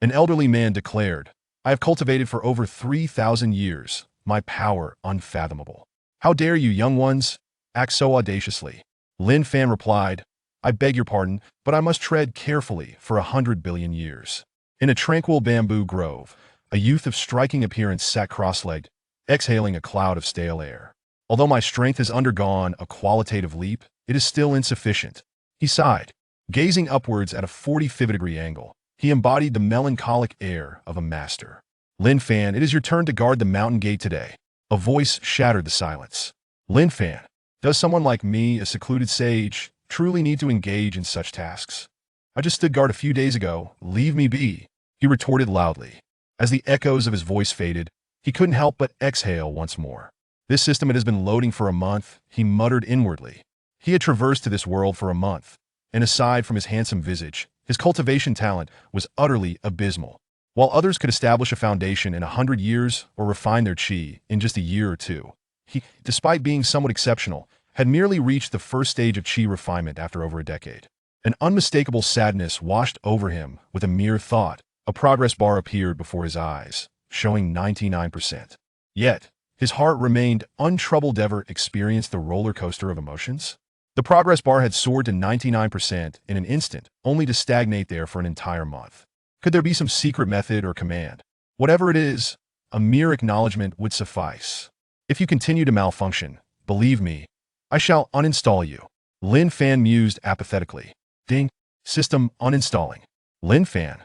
An elderly man declared, "I have cultivated for over 3,000 years, my power unfathomable. How dare you, young ones, act so audaciously?" Lin Fan replied, "I beg your pardon, but I must tread carefully for 100 billion years." In a tranquil bamboo grove, a youth of striking appearance sat cross-legged, exhaling a cloud of stale air. "Although my strength has undergone a qualitative leap, it is still insufficient," he sighed. Gazing upwards at a 45-degree angle, he embodied the melancholic air of a master. "Lin Fan, it is your turn to guard the mountain gate today." A voice shattered the silence. "Lin Fan, does someone like me, a secluded sage, truly need to engage in such tasks? I just stood guard a few days ago. Leave me be," he retorted loudly. As the echoes of his voice faded, he couldn't help but exhale once more. "This system it has been loading for a month," he muttered inwardly. He had traversed to this world for a month, and aside from his handsome visage, his cultivation talent was utterly abysmal. While others could establish a foundation in 100 years or refine their qi in just a year or two, he, despite being somewhat exceptional, had merely reached the first stage of qi refinement after over a decade. An unmistakable sadness washed over him with a mere thought. A progress bar appeared before his eyes, showing 99%. Yet, his heart remained untroubled. Ever experienced the roller coaster of emotions? The progress bar had soared to 99% in an instant, only to stagnate there for an entire month. Could there be some secret method or command? Whatever it is, a mere acknowledgement would suffice. "If you continue to malfunction, believe me, I shall uninstall you," Lin Fan mused apathetically. Ding. System uninstalling. Lin Fan.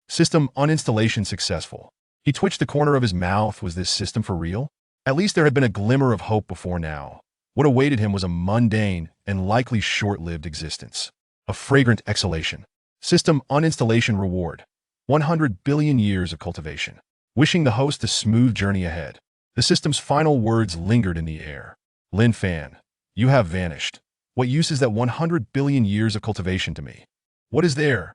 System uninstallation successful. He twitched the corner of his mouth. Was this system for real? At least there had been a glimmer of hope before now. What awaited him was a mundane and likely short-lived existence. A fragrant exhalation. System uninstallation reward. 100 billion years of cultivation. Wishing the host a smooth journey ahead. The system's final words lingered in the air. "Lin Fan, you have vanished. What use is that 100 billion years of cultivation to me? What is there?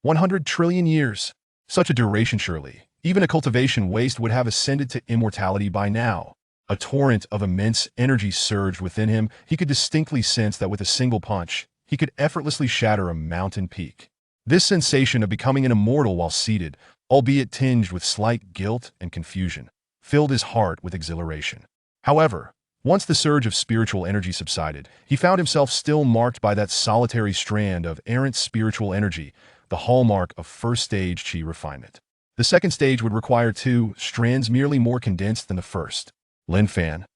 100 trillion years. Such a duration surely. Even a cultivation waste would have ascended to immortality by now." A torrent of immense energy surged within him. He could distinctly sense that with a single punch, he could effortlessly shatter a mountain peak. This sensation of becoming an immortal while seated, albeit tinged with slight guilt and confusion, filled his heart with exhilaration. However, once the surge of spiritual energy subsided, he found himself still marked by that solitary strand of errant spiritual energy, the hallmark of first-stage qi refinement. The second stage would require two strands merely more condensed than the first. Lin Fan.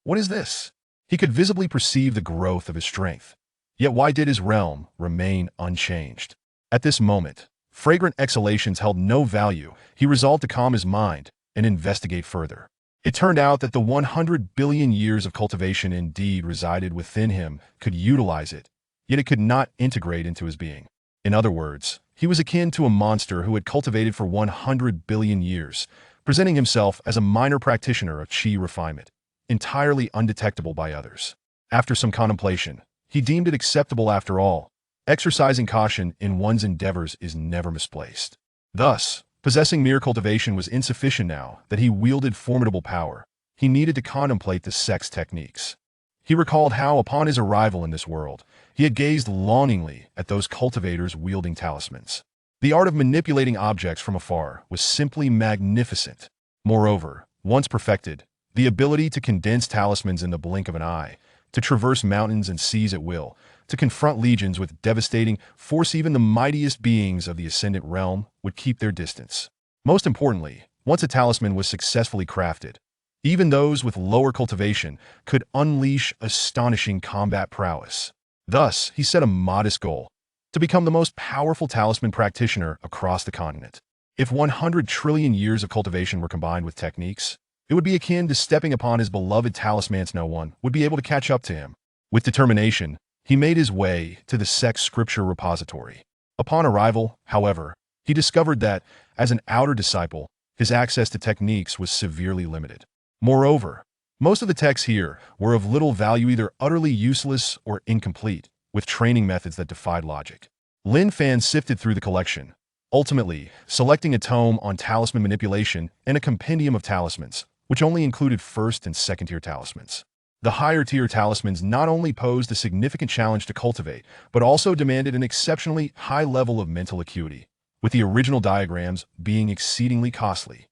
What is this? He could visibly perceive the growth of his strength. Yet why did his realm remain unchanged? At this moment, fragrant exhalations held no value. He resolved to calm his mind and investigate further. It turned out that the 100 billion years of cultivation indeed resided within him, could utilize it, yet it could not integrate into his being. In other words, he was akin to a monster who had cultivated for 100 billion years, presenting himself as a minor practitioner of qi refinement, entirely undetectable by others. After some contemplation, he deemed it acceptable after all. Exercising caution in one's endeavors is never misplaced. Thus, possessing mere cultivation was insufficient now that he wielded formidable power. He needed to contemplate the sex techniques. He recalled how, upon his arrival in this world, he had gazed longingly at those cultivators wielding talismans. The art of manipulating objects from afar was simply magnificent. Moreover, once perfected, the ability to condense talismans in the blink of an eye, to traverse mountains and seas at will, to confront legions with devastating force. Even the mightiest beings of the ascendant realm would keep their distance. Most importantly, once a talisman was successfully crafted, even those with lower cultivation could unleash astonishing combat prowess. Thus, he set a modest goal: to become the most powerful talisman practitioner across the continent. If 100 trillion years of cultivation were combined with techniques, it would be akin to stepping upon his beloved talismans. No one would be able to catch up to him. With determination, he made his way to the sex scripture repository. Upon arrival, however, he discovered that, as an outer disciple, his access to techniques was severely limited. Moreover, most of the texts here were of little value, either utterly useless or incomplete, with training methods that defied logic. Lin Fan sifted through the collection, ultimately selecting a tome on talisman manipulation and a compendium of talismans, which only included first and second-tier talismans. The higher-tier talismans not only posed a significant challenge to cultivate, but also demanded an exceptionally high level of mental acuity, with the original diagrams being exceedingly costly.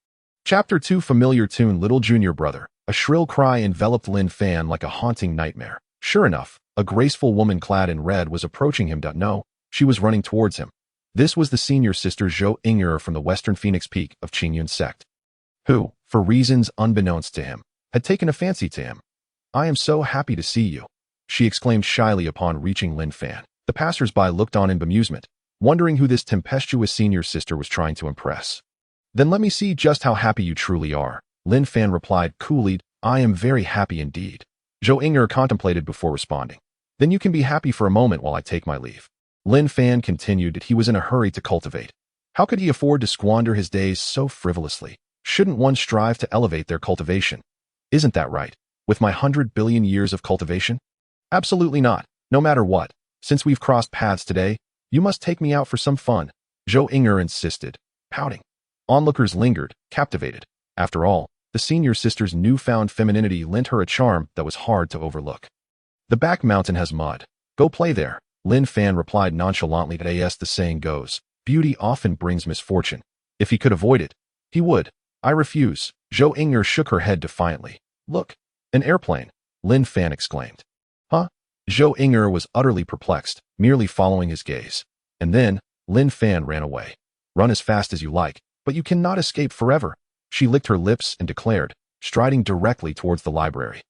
Chapter 2 Familiar Tune Little Junior Brother. A shrill cry enveloped Lin Fan like a haunting nightmare. Sure enough, a graceful woman clad in red was approaching him. No, she was running towards him. This was the senior sister Zhou Ying'er from the Western Phoenix Peak of Qingyun sect, who, for reasons unbeknownst to him, had taken a fancy to him. "I am so happy to see you," she exclaimed shyly upon reaching Lin Fan. The passers-by looked on in bemusement, wondering who this tempestuous senior sister was trying to impress. "Then let me see just how happy you truly are," Lin Fan replied coolly. "I am very happy indeed." Zhou Ying'er contemplated before responding. "Then you can be happy for a moment while I take my leave." Lin Fan continued that he was in a hurry to cultivate. How could he afford to squander his days so frivolously? Shouldn't one strive to elevate their cultivation? Isn't that right? With my 100 billion years of cultivation? Absolutely not. No matter what. Since we've crossed paths today, you must take me out for some fun, Zhou Ying'er insisted, pouting. Onlookers lingered, captivated. After all, the senior sister's newfound femininity lent her a charm that was hard to overlook. "The back mountain has mud. Go play there," Lin Fan replied nonchalantly. As the saying goes, beauty often brings misfortune. If he could avoid it, he would. "I refuse." Zhou Ying'er shook her head defiantly. "Look, an airplane," Lin Fan exclaimed. "Huh?" Zhou Ying'er was utterly perplexed, merely following his gaze. And then, Lin Fan ran away. "Run as fast as you like, but you cannot escape forever," she licked her lips and declared, striding directly towards the library.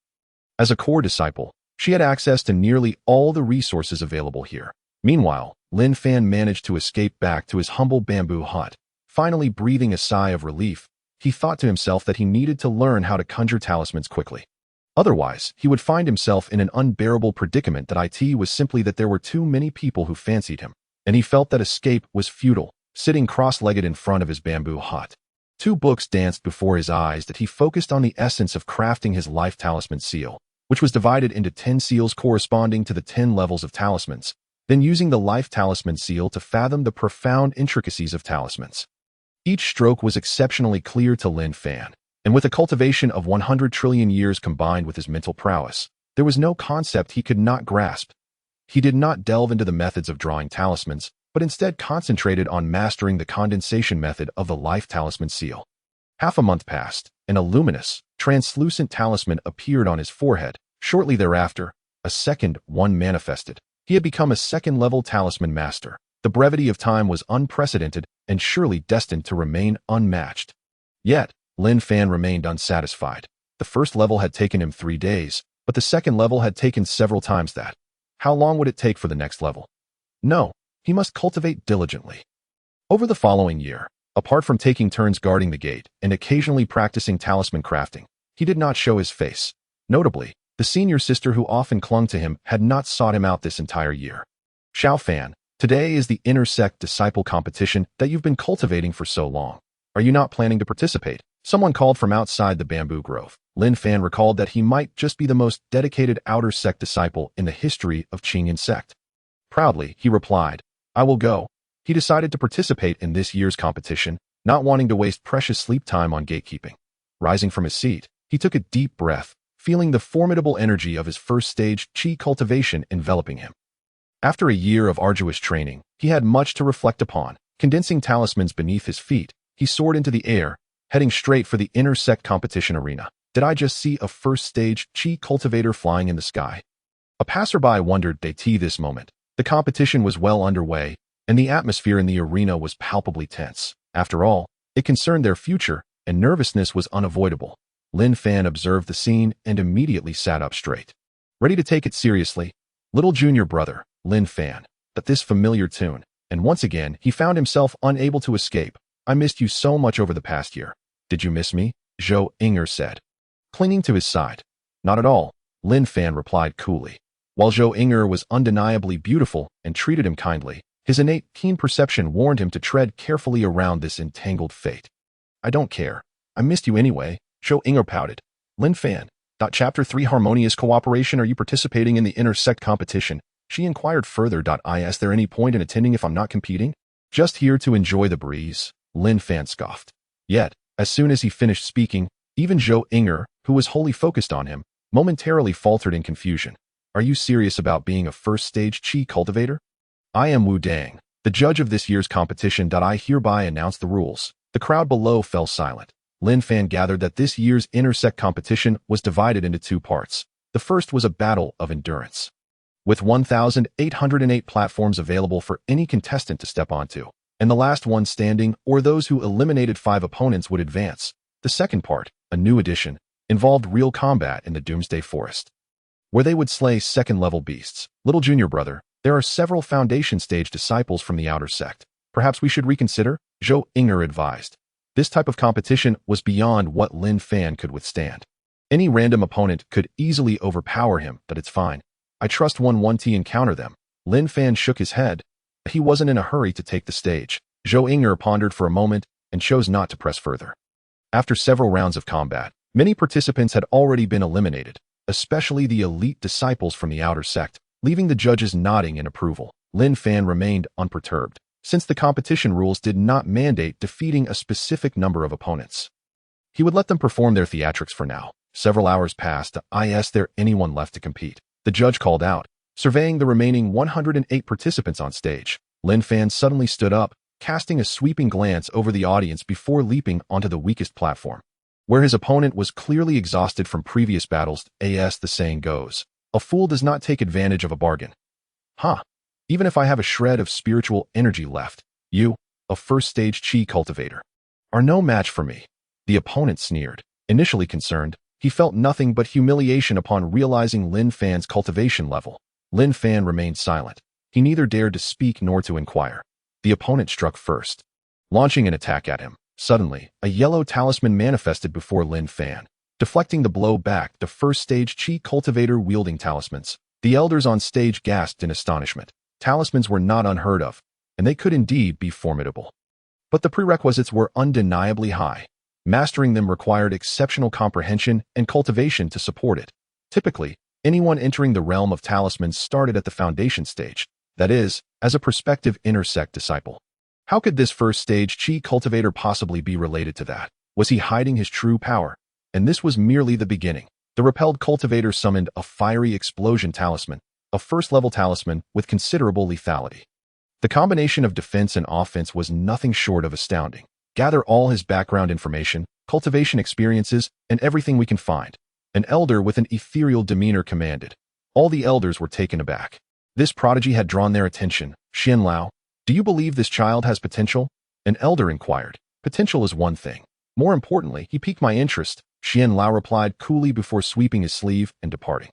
As a core disciple, she had access to nearly all the resources available here. Meanwhile, Lin Fan managed to escape back to his humble bamboo hut. Finally breathing a sigh of relief, he thought to himself that he needed to learn how to conjure talismans quickly. Otherwise, he would find himself in an unbearable predicament. It was simply that there were too many people who fancied him, and he felt that escape was futile, sitting cross-legged in front of his bamboo hut. Two books danced before his eyes that he focused on the essence of crafting his life talisman seal, which was divided into 10 seals corresponding to the 10 levels of talismans, then using the life talisman seal to fathom the profound intricacies of talismans. Each stroke was exceptionally clear to Lin Fan, and with a cultivation of 100 trillion years combined with his mental prowess, there was no concept he could not grasp. He did not delve into the methods of drawing talismans, but instead concentrated on mastering the condensation method of the life talisman seal. Half a month passed, and a luminous, translucent talisman appeared on his forehead. Shortly thereafter, a second one manifested. He had become a second-level talisman master. The brevity of time was unprecedented and surely destined to remain unmatched. Yet, Lin Fan remained unsatisfied. The first level had taken him 3 days, but the second level had taken several times that. How long would it take for the next level? No, he must cultivate diligently. Over the following year, apart from taking turns guarding the gate and occasionally practicing talisman crafting, he did not show his face. Notably, the senior sister who often clung to him had not sought him out this entire year. "Xiao Fan, today is the intersect disciple competition that you've been cultivating for so long. Are you not planning to participate?" Someone called from outside the bamboo grove. Lin Fan recalled that he might just be the most dedicated outer sect disciple in the history of Qingyun sect. Proudly, he replied, "I will go." He decided to participate in this year's competition, not wanting to waste precious sleep time on gatekeeping. Rising from his seat, he took a deep breath, feeling the formidable energy of his first stage qi cultivation enveloping him. After a year of arduous training, he had much to reflect upon. Condensing talismans beneath his feet, he soared into the air, heading straight for the intersect competition arena. Did I just see a first-stage qi cultivator flying in the sky? A passerby wondered this moment. The competition was well underway, and the atmosphere in the arena was palpably tense. After all, it concerned their future, and nervousness was unavoidable. Lin Fan observed the scene and immediately sat up straight. Ready to take it seriously, little junior brother, Lin Fan, that this familiar tune, and once again he found himself unable to escape. "I missed you so much over the past year." "Did you miss me?" Zhou Ying'er said, clinging to his side. "Not at all," Lin Fan replied coolly. While Zhou Ying'er was undeniably beautiful and treated him kindly, his innate keen perception warned him to tread carefully around this entangled fate. "I don't care. I missed you anyway," Zhou Ying'er pouted. Lin Fan, Chapter 3 Harmonious Cooperation. Are you participating in the intersect competition? She inquired further. Is there any point in attending if I'm not competing? Just here to enjoy the breeze, Lin Fan scoffed. Yet, as soon as he finished speaking, even Zhou Ying'er, who was wholly focused on him, momentarily faltered in confusion. "Are you serious about being a first-stage qi cultivator?" "I am Wu Dang, The judge of this year's competition. I hereby announce the rules. The crowd below fell silent. Lin Fan gathered that this year's intersect competition was divided into two parts. The first was a battle of endurance, with 1,808 platforms available for any contestant to step onto, and the last one standing, or those who eliminated 5 opponents, would advance. The second part, a new addition, involved real combat in the Doomsday Forest, where they would slay second-level beasts. Little junior brother, there are several foundation stage disciples from the outer sect. Perhaps we should reconsider, Zhou Inger advised. This type of competition was beyond what Lin Fan could withstand. Any random opponent could easily overpower him, but it's fine. I trust 1-1T encounter them. Lin Fan shook his head. He wasn't in a hurry to take the stage. Zhou Inger pondered for a moment and chose not to press further. After several rounds of combat, many participants had already been eliminated, especially the elite disciples from the outer sect, leaving the judges nodding in approval. Lin Fan remained unperturbed, since the competition rules did not mandate defeating a specific number of opponents. He would let them perform their theatrics for now. Several hours passed. Is there anyone left to compete? The judge called out, surveying the remaining 108 participants on stage. Lin Fan suddenly stood up, casting a sweeping glance over the audience before leaping onto the weakest platform, where his opponent was clearly exhausted from previous battles. As the saying goes, a fool does not take advantage of a bargain. Even if I have a shred of spiritual energy left, you, a first-stage chi cultivator, are no match for me. The opponent sneered. Initially concerned, he felt nothing but humiliation upon realizing Lin Fan's cultivation level. Lin Fan remained silent. He neither dared to speak nor to inquire. The opponent struck first, launching an attack at him. Suddenly, a yellow talisman manifested before Lin Fan, deflecting the blow back. The first-stage chi cultivator wielding talismans. The elders on stage gasped in astonishment. Talismans were not unheard of, and they could indeed be formidable. But the prerequisites were undeniably high. Mastering them required exceptional comprehension and cultivation to support it. Typically, anyone entering the realm of talismans started at the foundation stage, that is, as a prospective intersect disciple. How could this first-stage chi cultivator possibly be related to that? Was he hiding his true power? And this was merely the beginning. The repelled cultivator summoned a fiery explosion talisman, a first-level talisman with considerable lethality. The combination of defense and offense was nothing short of astounding. Gather all his background information, cultivation experiences, and everything we can find. An elder with an ethereal demeanor commanded. All the elders were taken aback. This prodigy had drawn their attention. Xian Lao, do you believe this child has potential? An elder inquired. Potential is one thing. More importantly, he piqued my interest, Xian Lao replied coolly before sweeping his sleeve and departing.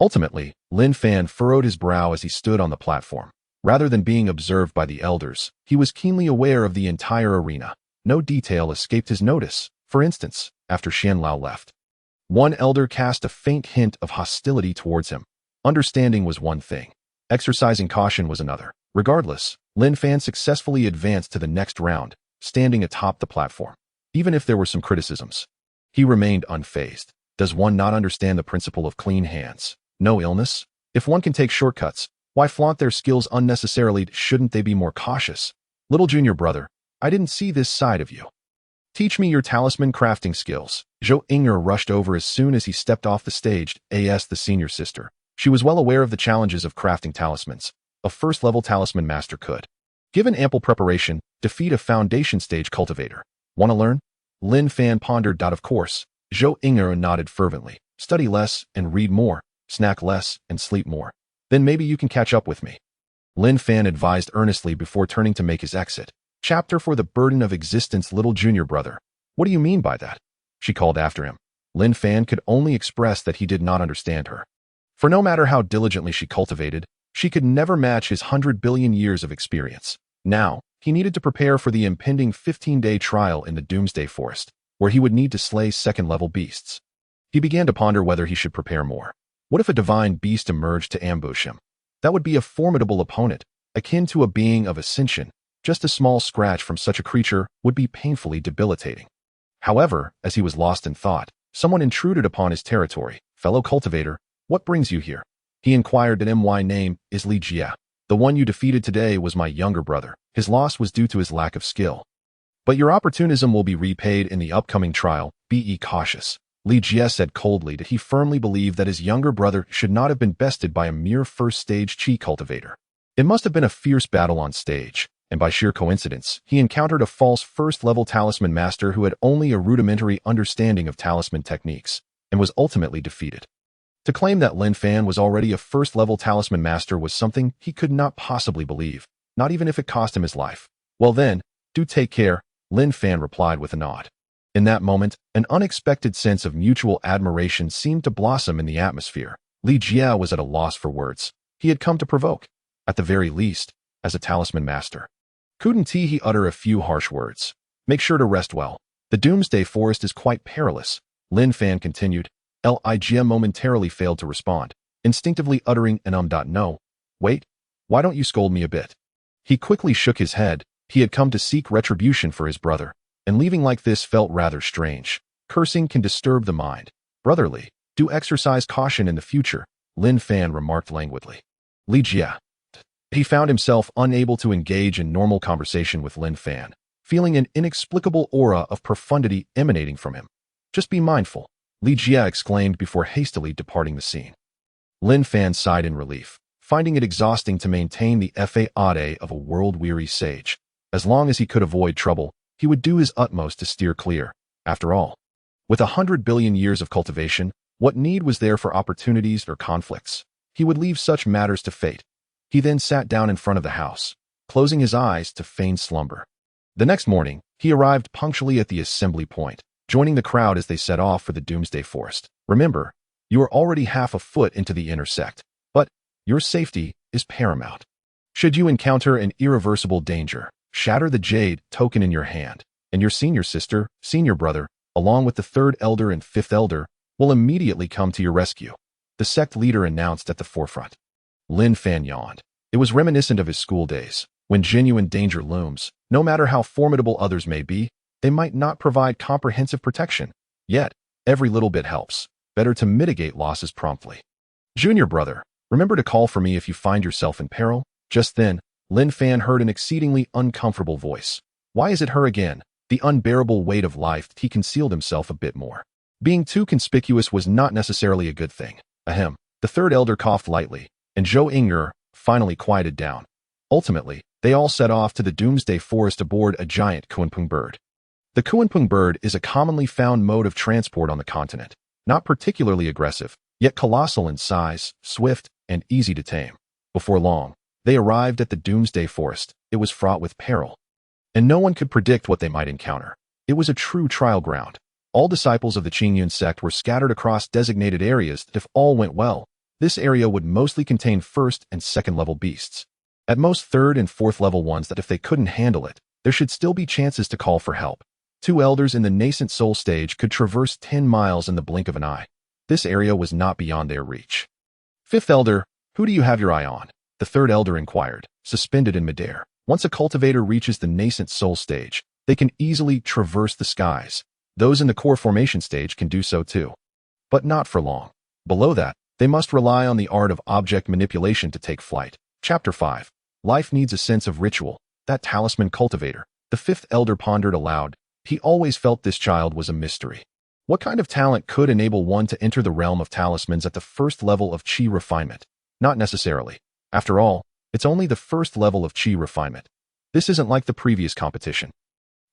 Ultimately, Lin Fan furrowed his brow as he stood on the platform. Rather than being observed by the elders, he was keenly aware of the entire arena. No detail escaped his notice. For instance, after Xian Lao left, one elder cast a faint hint of hostility towards him. Understanding was one thing. Exercising caution was another. Regardless, Lin Fan successfully advanced to the next round, standing atop the platform. Even if there were some criticisms, he remained unfazed. Does one not understand the principle of clean hands? No illness? If one can take shortcuts, why flaunt their skills unnecessarily? Shouldn't they be more cautious? Little junior brother, I didn't see this side of you. Teach me your talisman crafting skills. Zhou Inger rushed over as soon as he stepped off the stage. The senior sister. She was well aware of the challenges of crafting talismans. A first-level talisman master could, given ample preparation, defeat a foundation stage cultivator. Want to learn? Lin Fan pondered. Of course. Zhou Inger nodded fervently. Study less and read more. Snack less and sleep more. Then maybe you can catch up with me. Lin Fan advised earnestly before turning to make his exit. Chapter for the burden of existence. Little junior brother. What do you mean by that? She called after him. Lin Fan could only express that he did not understand her. For no matter how diligently she cultivated, she could never match his 100 billion years of experience. Now, he needed to prepare for the impending 15-day trial in the Doomsday Forest, where he would need to slay second-level beasts. He began to ponder whether he should prepare more. What if a divine beast emerged to ambush him? That would be a formidable opponent, akin to a being of ascension. Just a small scratch from such a creature would be painfully debilitating. However, as he was lost in thought, someone intruded upon his territory. Fellow cultivator, what brings you here? He inquired. My name is Li Jia. The one you defeated today was my younger brother. His loss was due to his lack of skill. But your opportunism will be repaid in the upcoming trial. Be cautious. Li Jia said coldly that he firmly believed that his younger brother should not have been bested by a mere first-stage chi cultivator. It must have been a fierce battle on stage, and by sheer coincidence, he encountered a false first-level talisman master who had only a rudimentary understanding of talisman techniques, and was ultimately defeated. To claim that Lin Fan was already a first-level talisman master was something he could not possibly believe, not even if it cost him his life. Well then, do take care, Lin Fan replied with a nod. In that moment, an unexpected sense of mutual admiration seemed to blossom in the atmosphere. Li Jia was at a loss for words. He had come to provoke, at the very least, as a talisman master. Couldn't he utter a few harsh words? Make sure to rest well. The Doomsday Forest is quite perilous, Lin Fan continued. Li Jia momentarily failed to respond, instinctively uttering an no. Wait, why don't you scold me a bit? He quickly shook his head. He had come to seek retribution for his brother, and leaving like this felt rather strange. Cursing can disturb the mind. Brotherly, do exercise caution in the future, Lin Fan remarked languidly. Li Jia. He found himself unable to engage in normal conversation with Lin Fan, feeling an inexplicable aura of profundity emanating from him. Just be mindful, Li Jia exclaimed before hastily departing the scene. Lin Fan sighed in relief, finding it exhausting to maintain the faade of a world-weary sage. As long as he could avoid trouble, he would do his utmost to steer clear. After all, with 100 billion years of cultivation, what need was there for opportunities or conflicts? He would leave such matters to fate. He then sat down in front of the house, closing his eyes to feign slumber. The next morning, he arrived punctually at the assembly point, joining the crowd as they set off for the Doomsday Forest. Remember, you are already half a foot into the inner sect, but your safety is paramount. Should you encounter an irreversible danger, shatter the jade token in your hand, and your senior sister, senior brother, along with the third elder and fifth elder, will immediately come to your rescue, the sect leader announced at the forefront. Lin Fan yawned. It was reminiscent of his school days, when genuine danger looms. No matter how formidable others may be, they might not provide comprehensive protection. Yet, every little bit helps. Better to mitigate losses promptly. Junior brother, remember to call for me if you find yourself in peril. Just then, Lin Fan heard an exceedingly uncomfortable voice. Why is it her again? The unbearable weight of life. He concealed himself a bit more. Being too conspicuous was not necessarily a good thing. Ahem. The third elder coughed lightly, and Zhou Ying'er finally quieted down. Ultimately, they all set off to the Doomsday Forest aboard a giant Kunpeng bird. The Kunpeng bird is a commonly found mode of transport on the continent, not particularly aggressive, yet colossal in size, swift, and easy to tame. Before long, they arrived at the Doomsday Forest. It was fraught with peril, and no one could predict what they might encounter. It was a true trial ground. All disciples of the Qingyun sect were scattered across designated areas that, if all went well, this area would mostly contain first and second level beasts. At most third and fourth level ones that if they couldn't handle it, there should still be chances to call for help. Two elders in the nascent soul stage could traverse 10 miles in the blink of an eye. This area was not beyond their reach. Fifth elder, who do you have your eye on? The third elder inquired, suspended in midair. Once a cultivator reaches the nascent soul stage, they can easily traverse the skies. Those in the core formation stage can do so too. But not for long. Below that, they must rely on the art of object manipulation to take flight. Chapter 5. Life needs a sense of ritual. That talisman cultivator. The fifth elder pondered aloud. He always felt this child was a mystery. What kind of talent could enable one to enter the realm of talismans at the first level of qi refinement? Not necessarily. After all, it's only the first level of qi refinement. This isn't like the previous competition,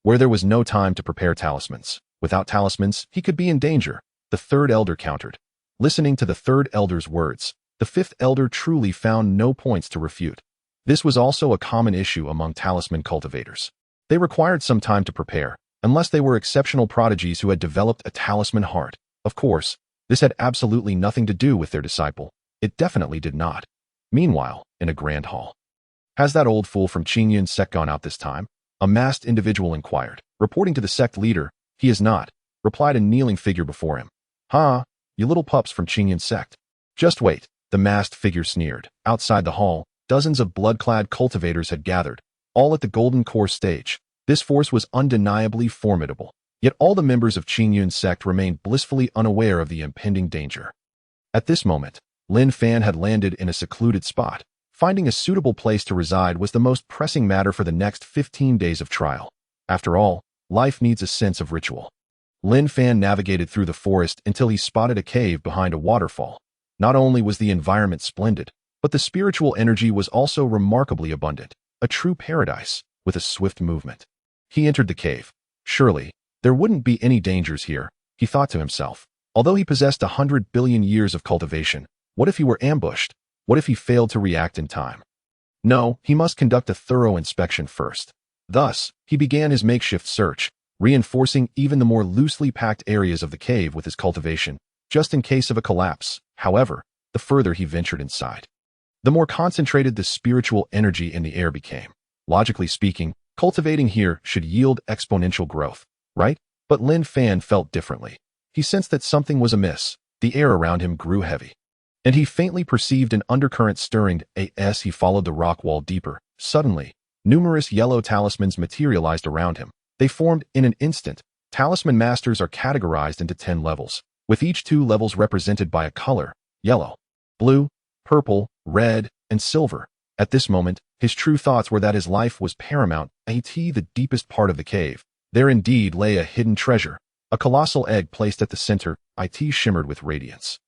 where there was no time to prepare talismans. Without talismans, he could be in danger, the third elder countered. Listening to the third elder's words, the fifth elder truly found no points to refute. This was also a common issue among talisman cultivators. They required some time to prepare, unless they were exceptional prodigies who had developed a talisman heart. Of course, this had absolutely nothing to do with their disciple. It definitely did not. Meanwhile, in a grand hall. Has that old fool from Qingyun sect gone out this time? A masked individual inquired. Reporting to the sect leader, he is not, replied a kneeling figure before him. Ha, you little pups from Qingyun sect. Just wait, the masked figure sneered. Outside the hall, dozens of blood-clad cultivators had gathered, all at the golden core stage. This force was undeniably formidable, yet all the members of Qingyun sect remained blissfully unaware of the impending danger. At this moment, Lin Fan had landed in a secluded spot. Finding a suitable place to reside was the most pressing matter for the next 15 days of trial. After all, life needs a sense of ritual. Lin Fan navigated through the forest until he spotted a cave behind a waterfall. Not only was the environment splendid, But the spiritual energy was also remarkably abundant, a true paradise, with a swift movement. He entered the cave. Surely, there wouldn't be any dangers here, he thought to himself. Although he possessed 100 billion years of cultivation, what if he were ambushed? What if he failed to react in time? No, he must conduct a thorough inspection first. Thus, he began his makeshift search, reinforcing even the more loosely packed areas of the cave with his cultivation, just in case of a collapse. However, the further he ventured inside, the more concentrated the spiritual energy in the air became. Logically speaking, cultivating here should yield exponential growth, right? But Lin Fan felt differently. He sensed that something was amiss. The air around him grew heavy, and he faintly perceived an undercurrent stirring. As he followed the rock wall deeper, suddenly, numerous yellow talismans materialized around him. They formed in an instant. Talisman masters are categorized into 10 levels, with each 2 levels represented by a color: yellow, blue, purple, red, and silver. At this moment, his true thoughts were that his life was paramount. The deepest part of the cave, there indeed lay a hidden treasure. A colossal egg placed at the center. It shimmered with radiance.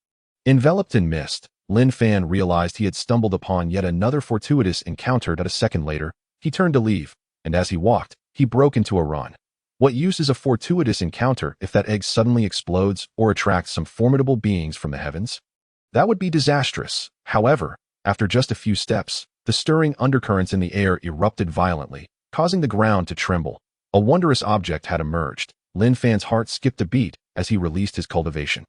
Enveloped in mist, Lin Fan realized he had stumbled upon yet another fortuitous encounter. A second later, he turned to leave, and as he walked, he broke into a run. What use is a fortuitous encounter if that egg suddenly explodes or attracts some formidable beings from the heavens? That would be disastrous. However, after just a few steps, the stirring undercurrents in the air erupted violently, causing the ground to tremble. A wondrous object had emerged. Lin Fan's heart skipped a beat as he released his cultivation,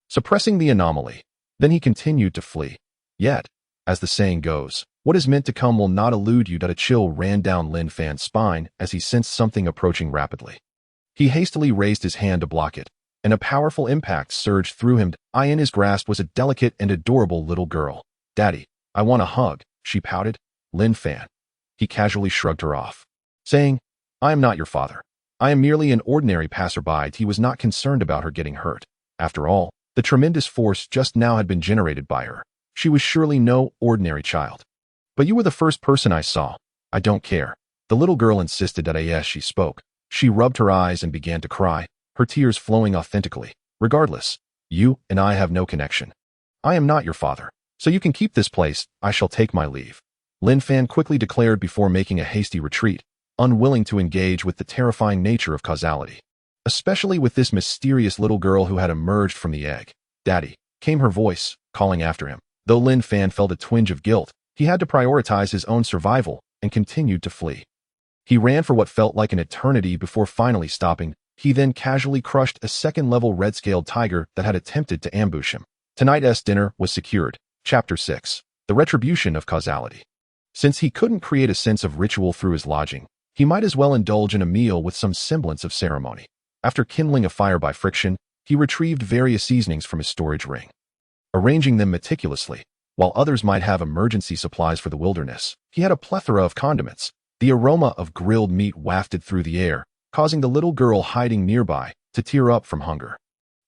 suppressing the anomaly. Then he continued to flee. Yet, as the saying goes, what is meant to come will not elude you. A chill ran down Lin Fan's spine as he sensed something approaching rapidly. He hastily raised his hand to block it, and a powerful impact surged through him. In his grasp was a delicate and adorable little girl. "Daddy, I want a hug," she pouted. "Lin Fan." He casually shrugged her off, saying, "I am not your father. I am merely an ordinary passerby." He was not concerned about her getting hurt. After all, the tremendous force just now had been generated by her. She was surely no ordinary child. "But you were the first person I saw." "I don't care." The little girl insisted that as she spoke. She rubbed her eyes and began to cry, her tears flowing authentically. "Regardless, you and I have no connection. I am not your father. So you can keep this place. I shall take my leave," Lin Fan quickly declared before making a hasty retreat, unwilling to engage with the terrifying nature of causality, especially with this mysterious little girl who had emerged from the egg. "Daddy," came her voice, calling after him. Though Lin Fan felt a twinge of guilt, he had to prioritize his own survival and continued to flee. He ran for what felt like an eternity before finally stopping. He then casually crushed a second-level red-scaled tiger that had attempted to ambush him. Tonight's dinner was secured. Chapter 6. The Retribution of Causality. Since he couldn't create a sense of ritual through his lodging, he might as well indulge in a meal with some semblance of ceremony. After kindling a fire by friction, he retrieved various seasonings from his storage ring, arranging them meticulously. While others might have emergency supplies for the wilderness, he had a plethora of condiments. The aroma of grilled meat wafted through the air, causing the little girl hiding nearby to tear up from hunger.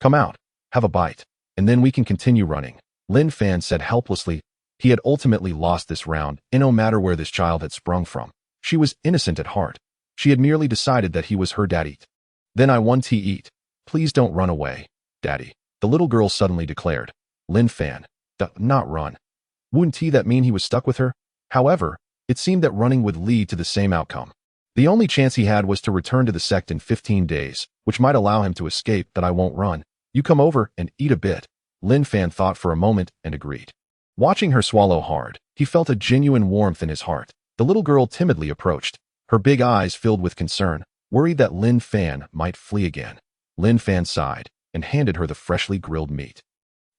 "Come out, have a bite, and then we can continue running," Lin Fan said helplessly. He had ultimately lost this round, and no matter where this child had sprung from, she was innocent at heart. She had merely decided that he was her daddy. "Then I want to eat. Please don't run away, Daddy," the little girl suddenly declared. Lin Fan, not run. Wouldn't that mean he was stuck with her? However, it seemed that running would lead to the same outcome. The only chance he had was to return to the sect in 15 days, which might allow him to escape. "That I won't run. You come over and eat a bit." Lin Fan thought for a moment and agreed. Watching her swallow hard, he felt a genuine warmth in his heart. The little girl timidly approached, her big eyes filled with concern, worried that Lin Fan might flee again. Lin Fan sighed and handed her the freshly grilled meat.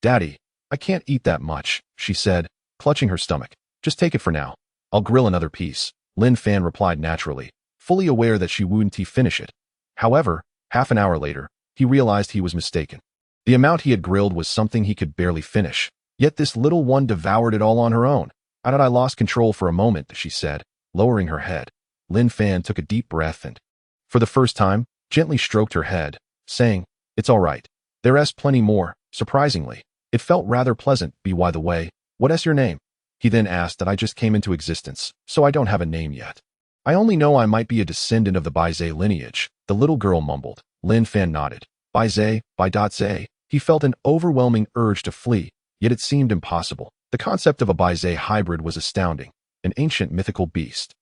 "Daddy, I can't eat that much," she said, clutching her stomach. "Just take it for now. I'll grill another piece," Lin Fan replied naturally, fully aware that she wouldn't finish it. However, half an hour later, he realized he was mistaken. The amount he had grilled was something he could barely finish, yet this little one devoured it all on her own. "I lost control for a moment," she said, lowering her head. Lin Fan took a deep breath and, for the first time, gently stroked her head, saying, "It's all right. There's plenty more." Surprisingly, it felt rather pleasant. "By the way, what's your name?" He then asked. "That I just came into existence, so I don't have a name yet. I only know I might be a descendant of the Baize lineage," the little girl mumbled. Lin Fan nodded. Baize, Bai. He felt an overwhelming urge to flee, yet it seemed impossible. The concept of a Baizé hybrid was astounding, an ancient mythical beast.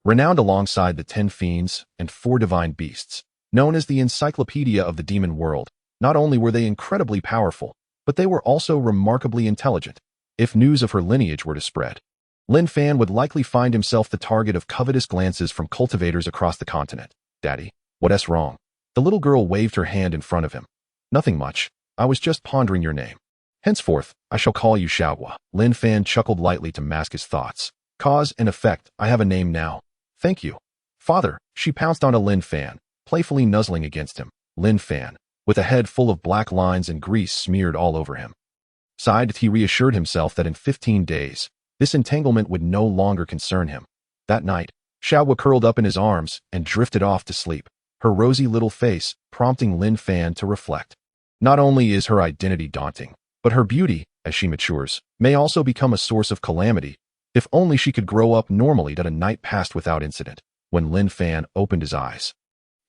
Renowned alongside the 10 fiends and 4 divine beasts, known as the encyclopedia of the demon world, not only were they incredibly powerful, but they were also remarkably intelligent. If news of her lineage were to spread, Lin Fan would likely find himself the target of covetous glances from cultivators across the continent. Daddy, what's wrong? The little girl waved her hand in front of him. Nothing much. I was just pondering your name. Henceforth, I shall call you Xiaohua. Lin Fan chuckled lightly to mask his thoughts. Cause and effect, I have a name now. Thank you. Father, she pounced onto Lin Fan, playfully nuzzling against him. Lin Fan, with a head full of black lines and grease smeared all over him, sighed. He reassured himself that in 15 days, this entanglement would no longer concern him. That night, Xiaohua curled up in his arms and drifted off to sleep, her rosy little face prompting Lin Fan to reflect. Not only is her identity daunting, but her beauty, as she matures, may also become a source of calamity. If only she could grow up normally. That a night passed without incident. When Lin Fan opened his eyes,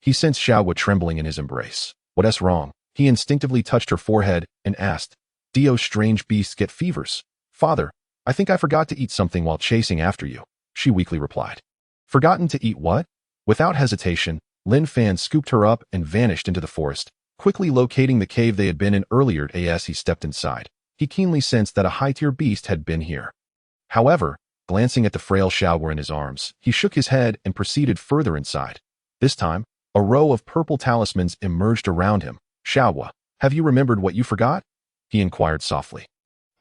he sensed Xiaohua trembling in his embrace. What's wrong? He instinctively touched her forehead and asked, "Do strange beasts get fevers?" Father, I think I forgot to eat something while chasing after you, she weakly replied. Forgotten to eat what? Without hesitation, Lin Fan scooped her up and vanished into the forest, quickly locating the cave they had been in earlier. As he stepped inside, he keenly sensed that a high-tier beast had been here. However, glancing at the frail Xiaohua in his arms, he shook his head and proceeded further inside. This time, a row of purple talismans emerged around him. Xiaohua, have you remembered what you forgot? He inquired softly.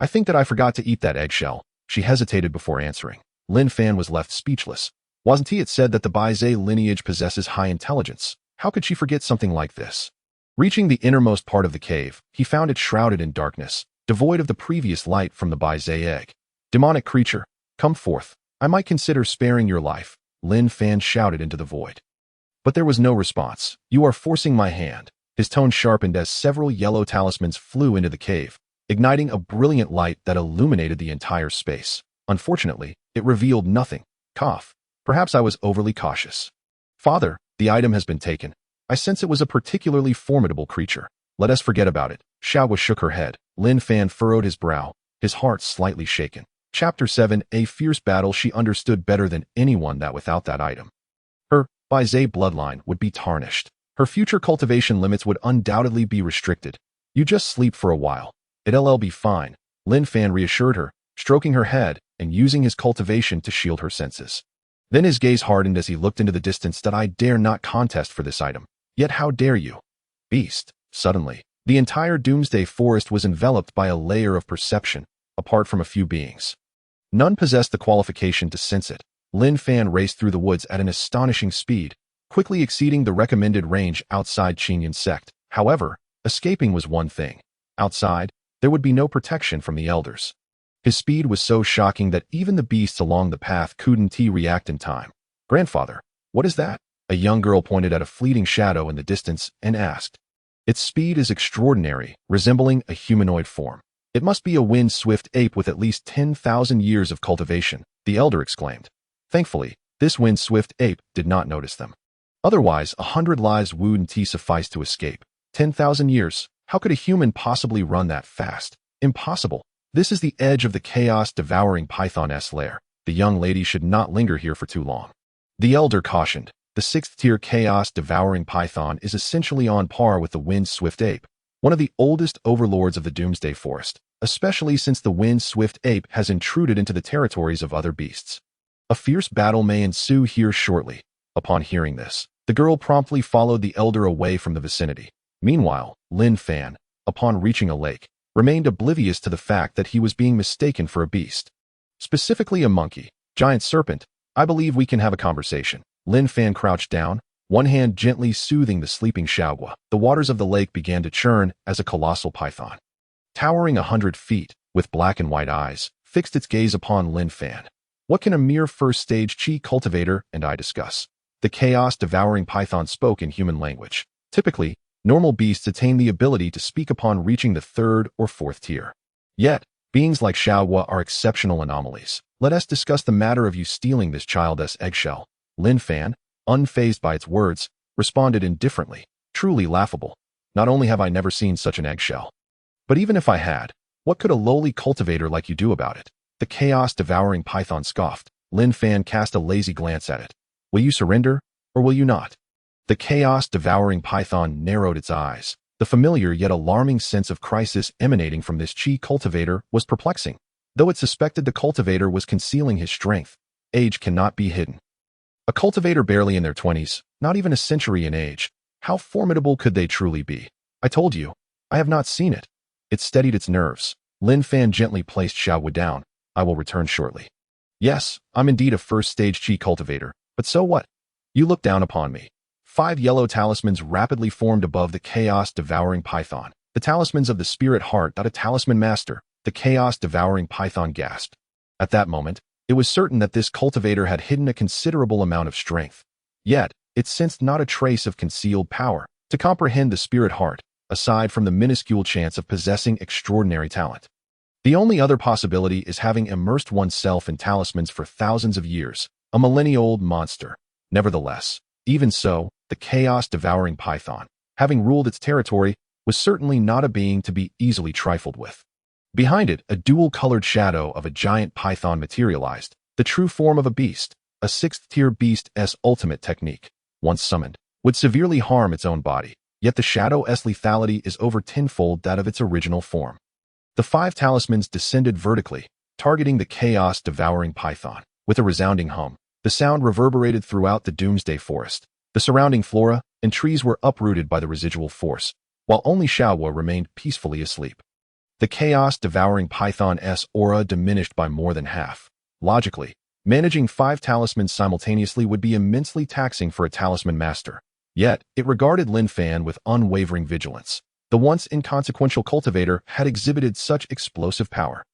I think that I forgot to eat that eggshell. She hesitated before answering. Lin Fan was left speechless. Wasn't it said that the Baizé lineage possesses high intelligence? How could she forget something like this? Reaching the innermost part of the cave, he found it shrouded in darkness, devoid of the previous light from the Baizé egg. Demonic creature, come forth. I might consider sparing your life, Lin Fan shouted into the void. But there was no response. You are forcing my hand. His tone sharpened as several yellow talismans flew into the cave, igniting a brilliant light that illuminated the entire space. Unfortunately, it revealed nothing. Cough. Perhaps I was overly cautious. Father, the item has been taken. I sense it was a particularly formidable creature. Let us forget about it. Xiaohua shook her head. Lin Fan furrowed his brow, his heart slightly shaken. Chapter 7, A Fierce Battle. She understood better than anyone that without that item, her Baizé bloodline would be tarnished. Her future cultivation limits would undoubtedly be restricted. You just sleep for a while. It'll be fine, Lin Fan reassured her, stroking her head and using his cultivation to shield her senses. Then his gaze hardened as he looked into the distance. That I dare not contest for this item. Yet how dare you? Beast. Suddenly, the entire Doomsday Forest was enveloped by a layer of perception, apart from a few beings. None possessed the qualification to sense it. Lin Fan raced through the woods at an astonishing speed, quickly exceeding the recommended range outside Qingyun's sect. However, escaping was one thing. Outside, there would be no protection from the elders. His speed was so shocking that even the beasts along the path couldn't react in time. Grandfather, what is that? A young girl pointed at a fleeting shadow in the distance and asked. Its speed is extraordinary, resembling a humanoid form. It must be a wind-swift ape with at least 10,000 years of cultivation, the elder exclaimed. Thankfully, this wind-swift ape did not notice them. Otherwise, 100 lives wouldn't suffice to escape. 10,000 years. How could a human possibly run that fast? Impossible. This is the edge of the chaos-devouring python's lair. The young lady should not linger here for too long. The elder cautioned. The 6th-tier chaos-devouring python is essentially on par with the wind-swift ape, one of the oldest overlords of the Doomsday Forest, especially since the wind-swift ape has intruded into the territories of other beasts. A fierce battle may ensue here shortly. Upon hearing this, the girl promptly followed the elder away from the vicinity. Meanwhile, Lin Fan, upon reaching a lake, remained oblivious to the fact that he was being mistaken for a beast. Specifically a monkey. Giant serpent, I believe we can have a conversation. Lin Fan crouched down, one hand gently soothing the sleeping Xiaohua. The waters of the lake began to churn as a colossal python, towering 100 feet, with black and white eyes, fixed its gaze upon Lin Fan. What can a mere first-stage chi cultivator and I discuss? The chaos-devouring python spoke in human language. Typically, normal beasts attain the ability to speak upon reaching the 3rd or 4th tier. Yet, beings like Xiaohua are exceptional anomalies. Let us discuss the matter of you stealing this child's eggshell. Lin Fan, unfazed by its words, responded indifferently. Truly laughable. Not only have I never seen such an eggshell, but even if I had, What could a lowly cultivator like you do about it? The chaos-devouring python scoffed. Lin Fan cast a lazy glance at it. Will you surrender, or will you not? The chaos-devouring python narrowed its eyes. The familiar yet alarming sense of crisis emanating from this chi cultivator was perplexing. Though it suspected the cultivator was concealing his strength, age cannot be hidden. A cultivator barely in their 20s, not even a century in age. How formidable could they truly be? I told you, I have not seen it. It steadied its nerves. Lin Fan gently placed Xiaowu down. I will return shortly. Yes, I'm indeed a first-stage chi cultivator, but so what? You look down upon me. 5 yellow talismans rapidly formed above the chaos-devouring python. The talismans of the spirit heart, not a talisman master. The chaos-devouring python gasped. At that moment, it was certain that this cultivator had hidden a considerable amount of strength. Yet, it sensed not a trace of concealed power. To comprehend the spirit heart, aside from the minuscule chance of possessing extraordinary talent. The only other possibility is having immersed oneself in talismans for thousands of years, a millennia-old monster. Nevertheless, even so, the chaos-devouring python, having ruled its territory, was certainly not a being to be easily trifled with. Behind it, a dual-colored shadow of a giant python materialized, the true form of a beast, a 6th-tier beast's ultimate technique, once summoned, would severely harm its own body, yet the shadow's lethality is over tenfold that of its original form. The 5 talismans descended vertically, targeting the chaos-devouring python. With a resounding hum, the sound reverberated throughout the doomsday forest. The surrounding flora and trees were uprooted by the residual force, while only Xiaowu remained peacefully asleep. The chaos-devouring python's aura diminished by more than half. Logically, managing 5 talismans simultaneously would be immensely taxing for a talisman master. Yet, it regarded Lin Fan with unwavering vigilance. The once inconsequential cultivator had exhibited such explosive power.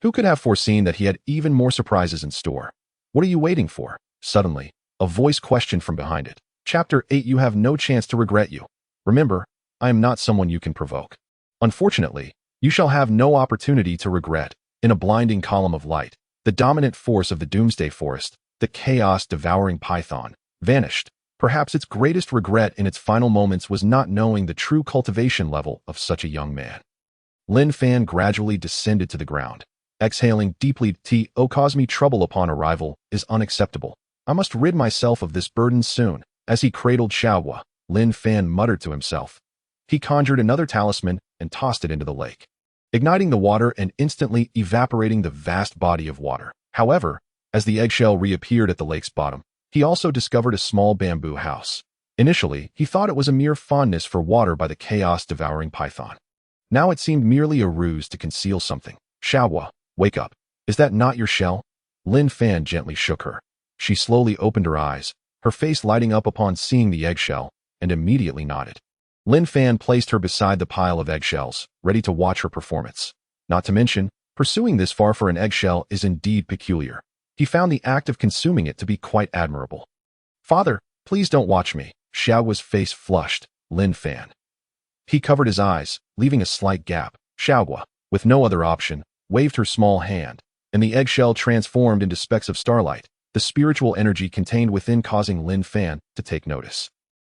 Who could have foreseen that he had even more surprises in store? What are you waiting for? Suddenly, a voice questioned from behind it. Chapter 8. You have no chance to regret you. Remember, I am not someone you can provoke. Unfortunately, you shall have no opportunity to regret. In a blinding column of light, the dominant force of the doomsday forest, the chaos-devouring python, vanished. Perhaps its greatest regret in its final moments was not knowing the true cultivation level of such a young man. Lin Fan gradually descended to the ground. Exhaling deeply, "To cause me trouble upon arrival is unacceptable. I must rid myself of this burden soon." As he cradled Xiaowu, Lin Fan muttered to himself. He conjured another talisman and tossed it into the lake, igniting the water and instantly evaporating the vast body of water. However, as the eggshell reappeared at the lake's bottom, he also discovered a small bamboo house. Initially, he thought it was a mere fondness for water by the chaos-devouring python. Now it seemed merely a ruse to conceal something. "Xiaowu, wake up. Is that not your shell?" Lin Fan gently shook her. She slowly opened her eyes, her face lighting up upon seeing the eggshell, and immediately nodded. Lin Fan placed her beside the pile of eggshells, ready to watch her performance. Not to mention, pursuing this far for an eggshell is indeed peculiar. He found the act of consuming it to be quite admirable. "Father, please don't watch me." Xiaowu's face flushed. Lin Fan. He covered his eyes, leaving a slight gap. Xiaowu, with no other option, waved her small hand, and the eggshell transformed into specks of starlight, the spiritual energy contained within causing Lin Fan to take notice.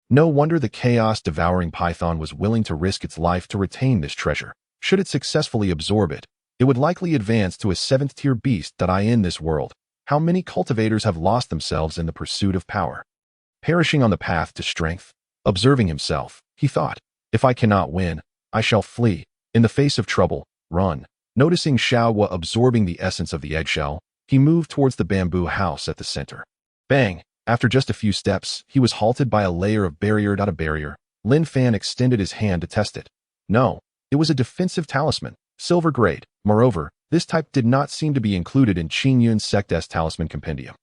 No wonder the chaos-devouring python was willing to risk its life to retain this treasure. Should it successfully absorb it, it would likely advance to a 7th-tier beast that in this world. How many cultivators have lost themselves in the pursuit of power, perishing on the path to strength? Observing himself, he thought, if I cannot win, I shall flee. In the face of trouble, run. Noticing Xiaowu absorbing the essence of the eggshell, he moved towards the bamboo house at the center. Bang! After just a few steps, he was halted by a layer of barrier. A barrier. Lin Fan extended his hand to test it. No, it was a defensive talisman, silver grade. Moreover, this type did not seem to be included in Qin Yun's sect's talisman compendium.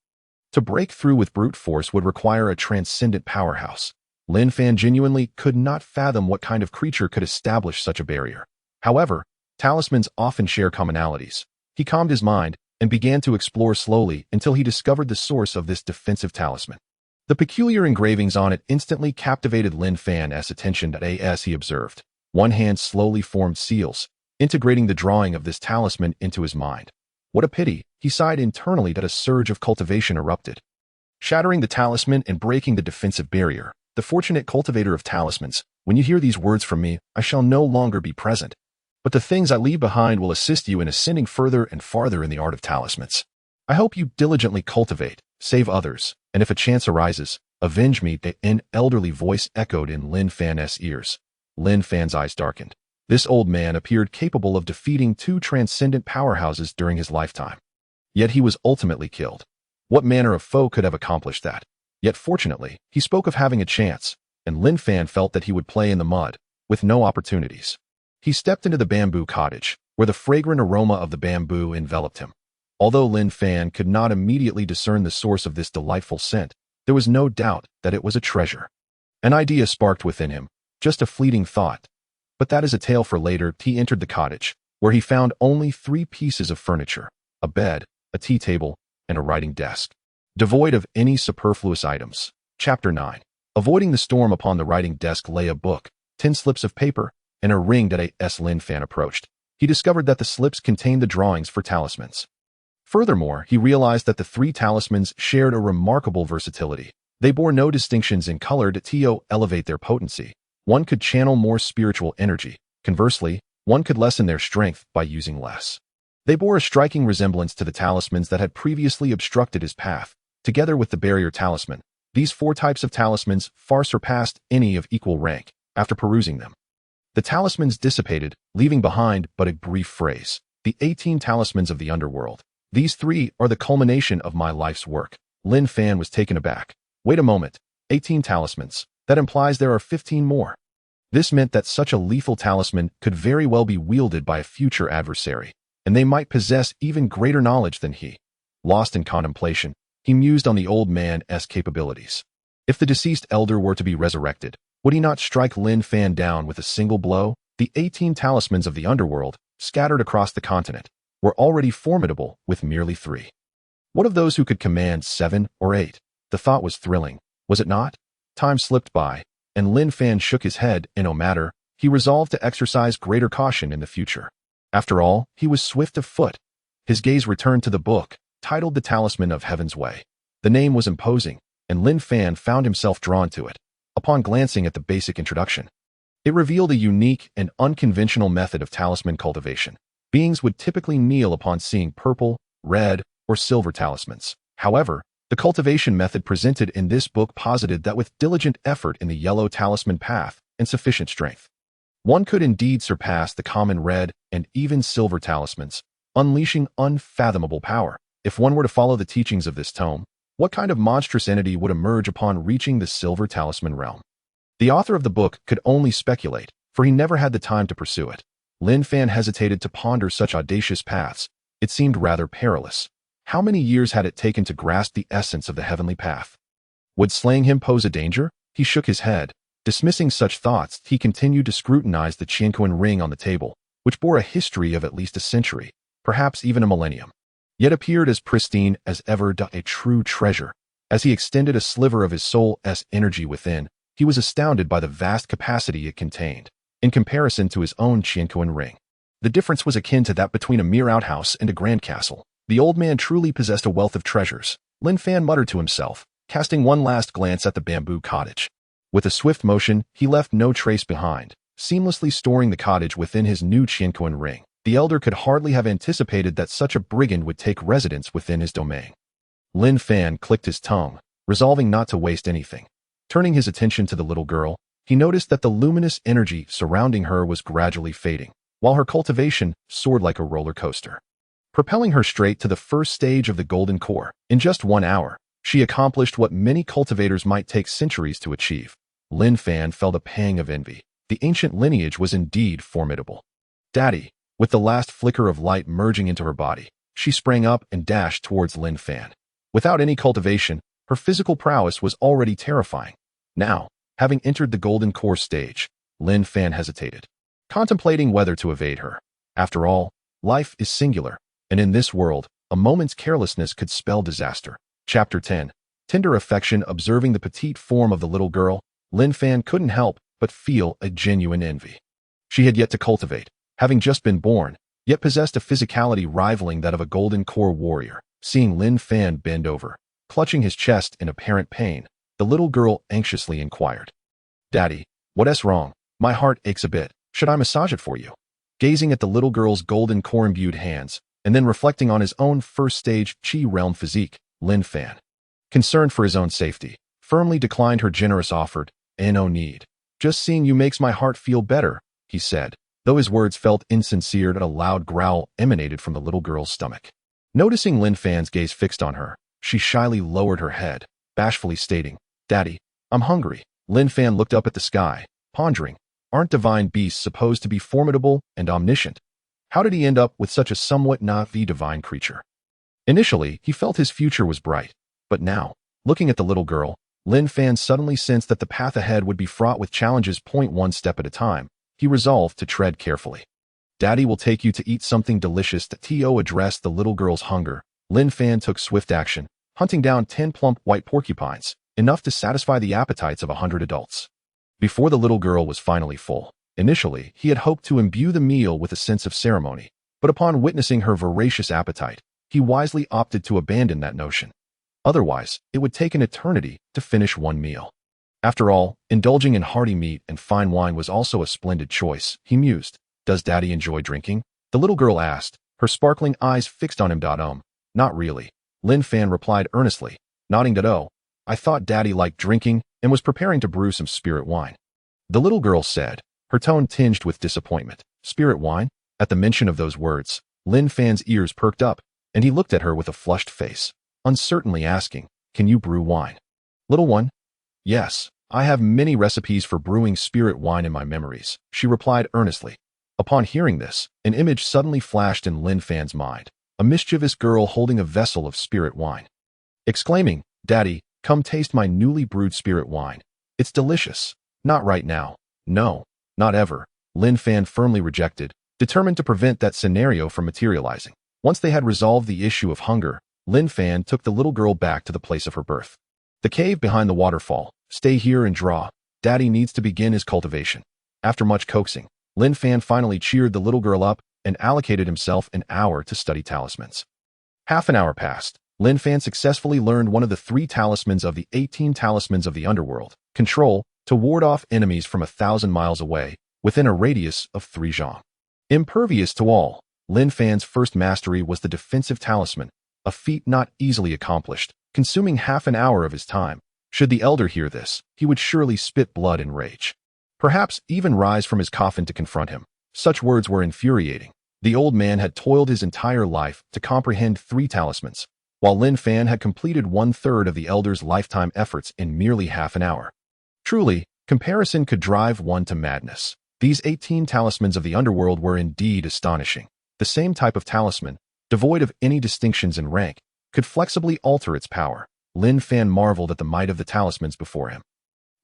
To break through with brute force would require a transcendent powerhouse. Lin Fan genuinely could not fathom what kind of creature could establish such a barrier. However, talismans often share commonalities. He calmed his mind and began to explore slowly until he discovered the source of this defensive talisman. The peculiar engravings on it instantly captivated Lin Fan's attention as he observed. One hand slowly formed seals, integrating the drawing of this talisman into his mind. What a pity, he sighed internally that a surge of cultivation erupted. Shattering the talisman and breaking the defensive barrier, the fortunate cultivator of talismans, when you hear these words from me, I shall no longer be present. but the things I leave behind will assist you in ascending further and farther in the art of talismans. I hope you diligently cultivate, save others, and if a chance arises, avenge me." An elderly voice echoed in Lin Fan's ears. Lin Fan's eyes darkened. This old man appeared capable of defeating two transcendent powerhouses during his lifetime. Yet he was ultimately killed. What manner of foe could have accomplished that? Yet fortunately, he spoke of having a chance, and Lin Fan felt that he would play in the mud, with no opportunities. He stepped into the bamboo cottage, where the fragrant aroma of the bamboo enveloped him. Although Lin Fan could not immediately discern the source of this delightful scent, there was no doubt that it was a treasure. An idea sparked within him, just a fleeting thought. But that is a tale for later. He entered the cottage, where he found only 3 pieces of furniture: a bed, a tea table, and a writing desk, devoid of any superfluous items. Chapter 9. Avoiding the storm. Upon the writing desk lay a book, 10 slips of paper, and a ring. As Lin Fan approached, he discovered that the slips contained the drawings for talismans. Furthermore, he realized that the 3 talismans shared a remarkable versatility. They bore no distinctions in color to elevate their potency. One could channel more spiritual energy. Conversely, one could lessen their strength by using less. They bore a striking resemblance to the talismans that had previously obstructed his path. Together with the barrier talisman, these 4 types of talismans far surpassed any of equal rank. After perusing them, the talismans dissipated, leaving behind but a brief phrase: "The 18 talismans of the underworld. These 3 are the culmination of my life's work." Lin Fan was taken aback. Wait a moment, 18 talismans? That implies there are 15 more. This meant that such a lethal talisman could very well be wielded by a future adversary, and they might possess even greater knowledge than he. Lost in contemplation, he mused on the old man's capabilities. If the deceased elder were to be resurrected, would he not strike Lin Fan down with a single blow? The 18 talismans of the underworld, scattered across the continent, were already formidable with merely 3. What of those who could command 7 or 8? The thought was thrilling, was it not? Time slipped by, and Lin Fan shook his head. No matter, he resolved to exercise greater caution in the future. After all, he was swift of foot. His gaze returned to the book, titled The Talisman of Heaven's Way. The name was imposing, and Lin Fan found himself drawn to it. Upon glancing at the basic introduction, it revealed a unique and unconventional method of talisman cultivation. Beings would typically kneel upon seeing purple, red, or silver talismans. However, the cultivation method presented in this book posited that with diligent effort in the yellow talisman path and sufficient strength, one could indeed surpass the common red and even silver talismans, unleashing unfathomable power. If one were to follow the teachings of this tome, what kind of monstrous entity would emerge upon reaching the silver talisman realm? The author of the book could only speculate, for he never had the time to pursue it. Lin Fan hesitated to ponder such audacious paths. It seemed rather perilous. How many years had it taken to grasp the essence of the heavenly path? Would slaying him pose a danger? He shook his head. Dismissing such thoughts, he continued to scrutinize the Qianquan ring on the table, which bore a history of at least a century, perhaps even a millennium, yet appeared as pristine as ever, a true treasure. As he extended a sliver of his soul's energy within, he was astounded by the vast capacity it contained. In comparison to his own Qianquan ring, the difference was akin to that between a mere outhouse and a grand castle. The old man truly possessed a wealth of treasures, Lin Fan muttered to himself, casting one last glance at the bamboo cottage. With a swift motion, he left no trace behind, seamlessly storing the cottage within his new Qianquan ring. The elder could hardly have anticipated that such a brigand would take residence within his domain. Lin Fan clicked his tongue, resolving not to waste anything. Turning his attention to the little girl, he noticed that the luminous energy surrounding her was gradually fading, while her cultivation soared like a roller coaster, propelling her straight to the first stage of the golden core. In just 1 hour, she accomplished what many cultivators might take centuries to achieve. Lin Fan felt a pang of envy. The ancient lineage was indeed formidable. "Daddy!" With the last flicker of light merging into her body, she sprang up and dashed towards Lin Fan. Without any cultivation, her physical prowess was already terrifying. Now, having entered the golden core stage, Lin Fan hesitated, contemplating whether to evade her. After all, life is singular, and in this world, a moment's carelessness could spell disaster. Chapter 10. Tender affection. Observing the petite form of the little girl, Lin Fan couldn't help but feel a genuine envy. She had yet to cultivate, having just been born, yet possessed a physicality rivaling that of a golden core warrior. Seeing Lin Fan bend over, clutching his chest in apparent pain, the little girl anxiously inquired, "Daddy, what's wrong? My heart aches a bit. Should I massage it for you?" gazing at the little girl's golden core-imbued hands, and then reflecting on his own first-stage Qi realm physique. Lin Fan, concerned for his own safety, firmly declined her generous offer. No need. Just seeing you makes my heart feel better, he said, though his words felt insincere and a loud growl emanated from the little girl's stomach. Noticing Lin Fan's gaze fixed on her, she shyly lowered her head, bashfully stating, "Daddy, I'm hungry." Lin Fan looked up at the sky, pondering, aren't divine beasts supposed to be formidable and omniscient? How did he end up with such a somewhat not-divine creature? Initially, he felt his future was bright, but now, looking at the little girl, Lin Fan suddenly sensed that the path ahead would be fraught with challenges. One step at a time, he resolved to tread carefully. Daddy will take you to eat something delicious. To address the little girl's hunger, Lin Fan took swift action, hunting down 10 plump white porcupines, enough to satisfy the appetites of 100 adults. Before the little girl was finally full, initially he had hoped to imbue the meal with a sense of ceremony, but upon witnessing her voracious appetite, he wisely opted to abandon that notion. Otherwise, it would take an eternity to finish one meal. After all, indulging in hearty meat and fine wine was also a splendid choice, he mused. Does Daddy enjoy drinking? The little girl asked, her sparkling eyes fixed on him. Not really. Lin Fan replied earnestly, nodding. I thought Daddy liked drinking and was preparing to brew some spirit wine. The little girl said, her tone tinged with disappointment. Spirit wine? At the mention of those words, Lin Fan's ears perked up, and he looked at her with a flushed face, uncertainly asking, can you brew wine? Little one? Yes, I have many recipes for brewing spirit wine in my memories, she replied earnestly. Upon hearing this, an image suddenly flashed in Lin Fan's mind, a mischievous girl holding a vessel of spirit wine. Exclaiming, Daddy, come taste my newly brewed spirit wine. It's delicious. Not right now. No, not ever. Lin Fan firmly rejected, determined to prevent that scenario from materializing. Once they had resolved the issue of hunger, Lin Fan took the little girl back to the place of her birth. The cave behind the waterfall. Stay here and draw. Daddy needs to begin his cultivation. After much coaxing, Lin Fan finally cheered the little girl up and allocated himself an hour to study talismans. Half an hour passed. Lin Fan successfully learned one of the 3 talismans of the 18 talismans of the underworld, control, to ward off enemies from 1,000 miles away, within a radius of 3 zhang. Impervious to all, Lin Fan's first mastery was the defensive talisman, a feat not easily accomplished, consuming half an hour of his time. Should the elder hear this, he would surely spit blood in rage. Perhaps even rise from his coffin to confront him. Such words were infuriating. The old man had toiled his entire life to comprehend 3 talismans, while Lin Fan had completed 1/3 of the elder's lifetime efforts in merely half an hour. Truly, comparison could drive one to madness. These 18 talismans of the underworld were indeed astonishing. The same type of talisman, devoid of any distinctions in rank, could flexibly alter its power. Lin Fan marveled at the might of the talismans before him.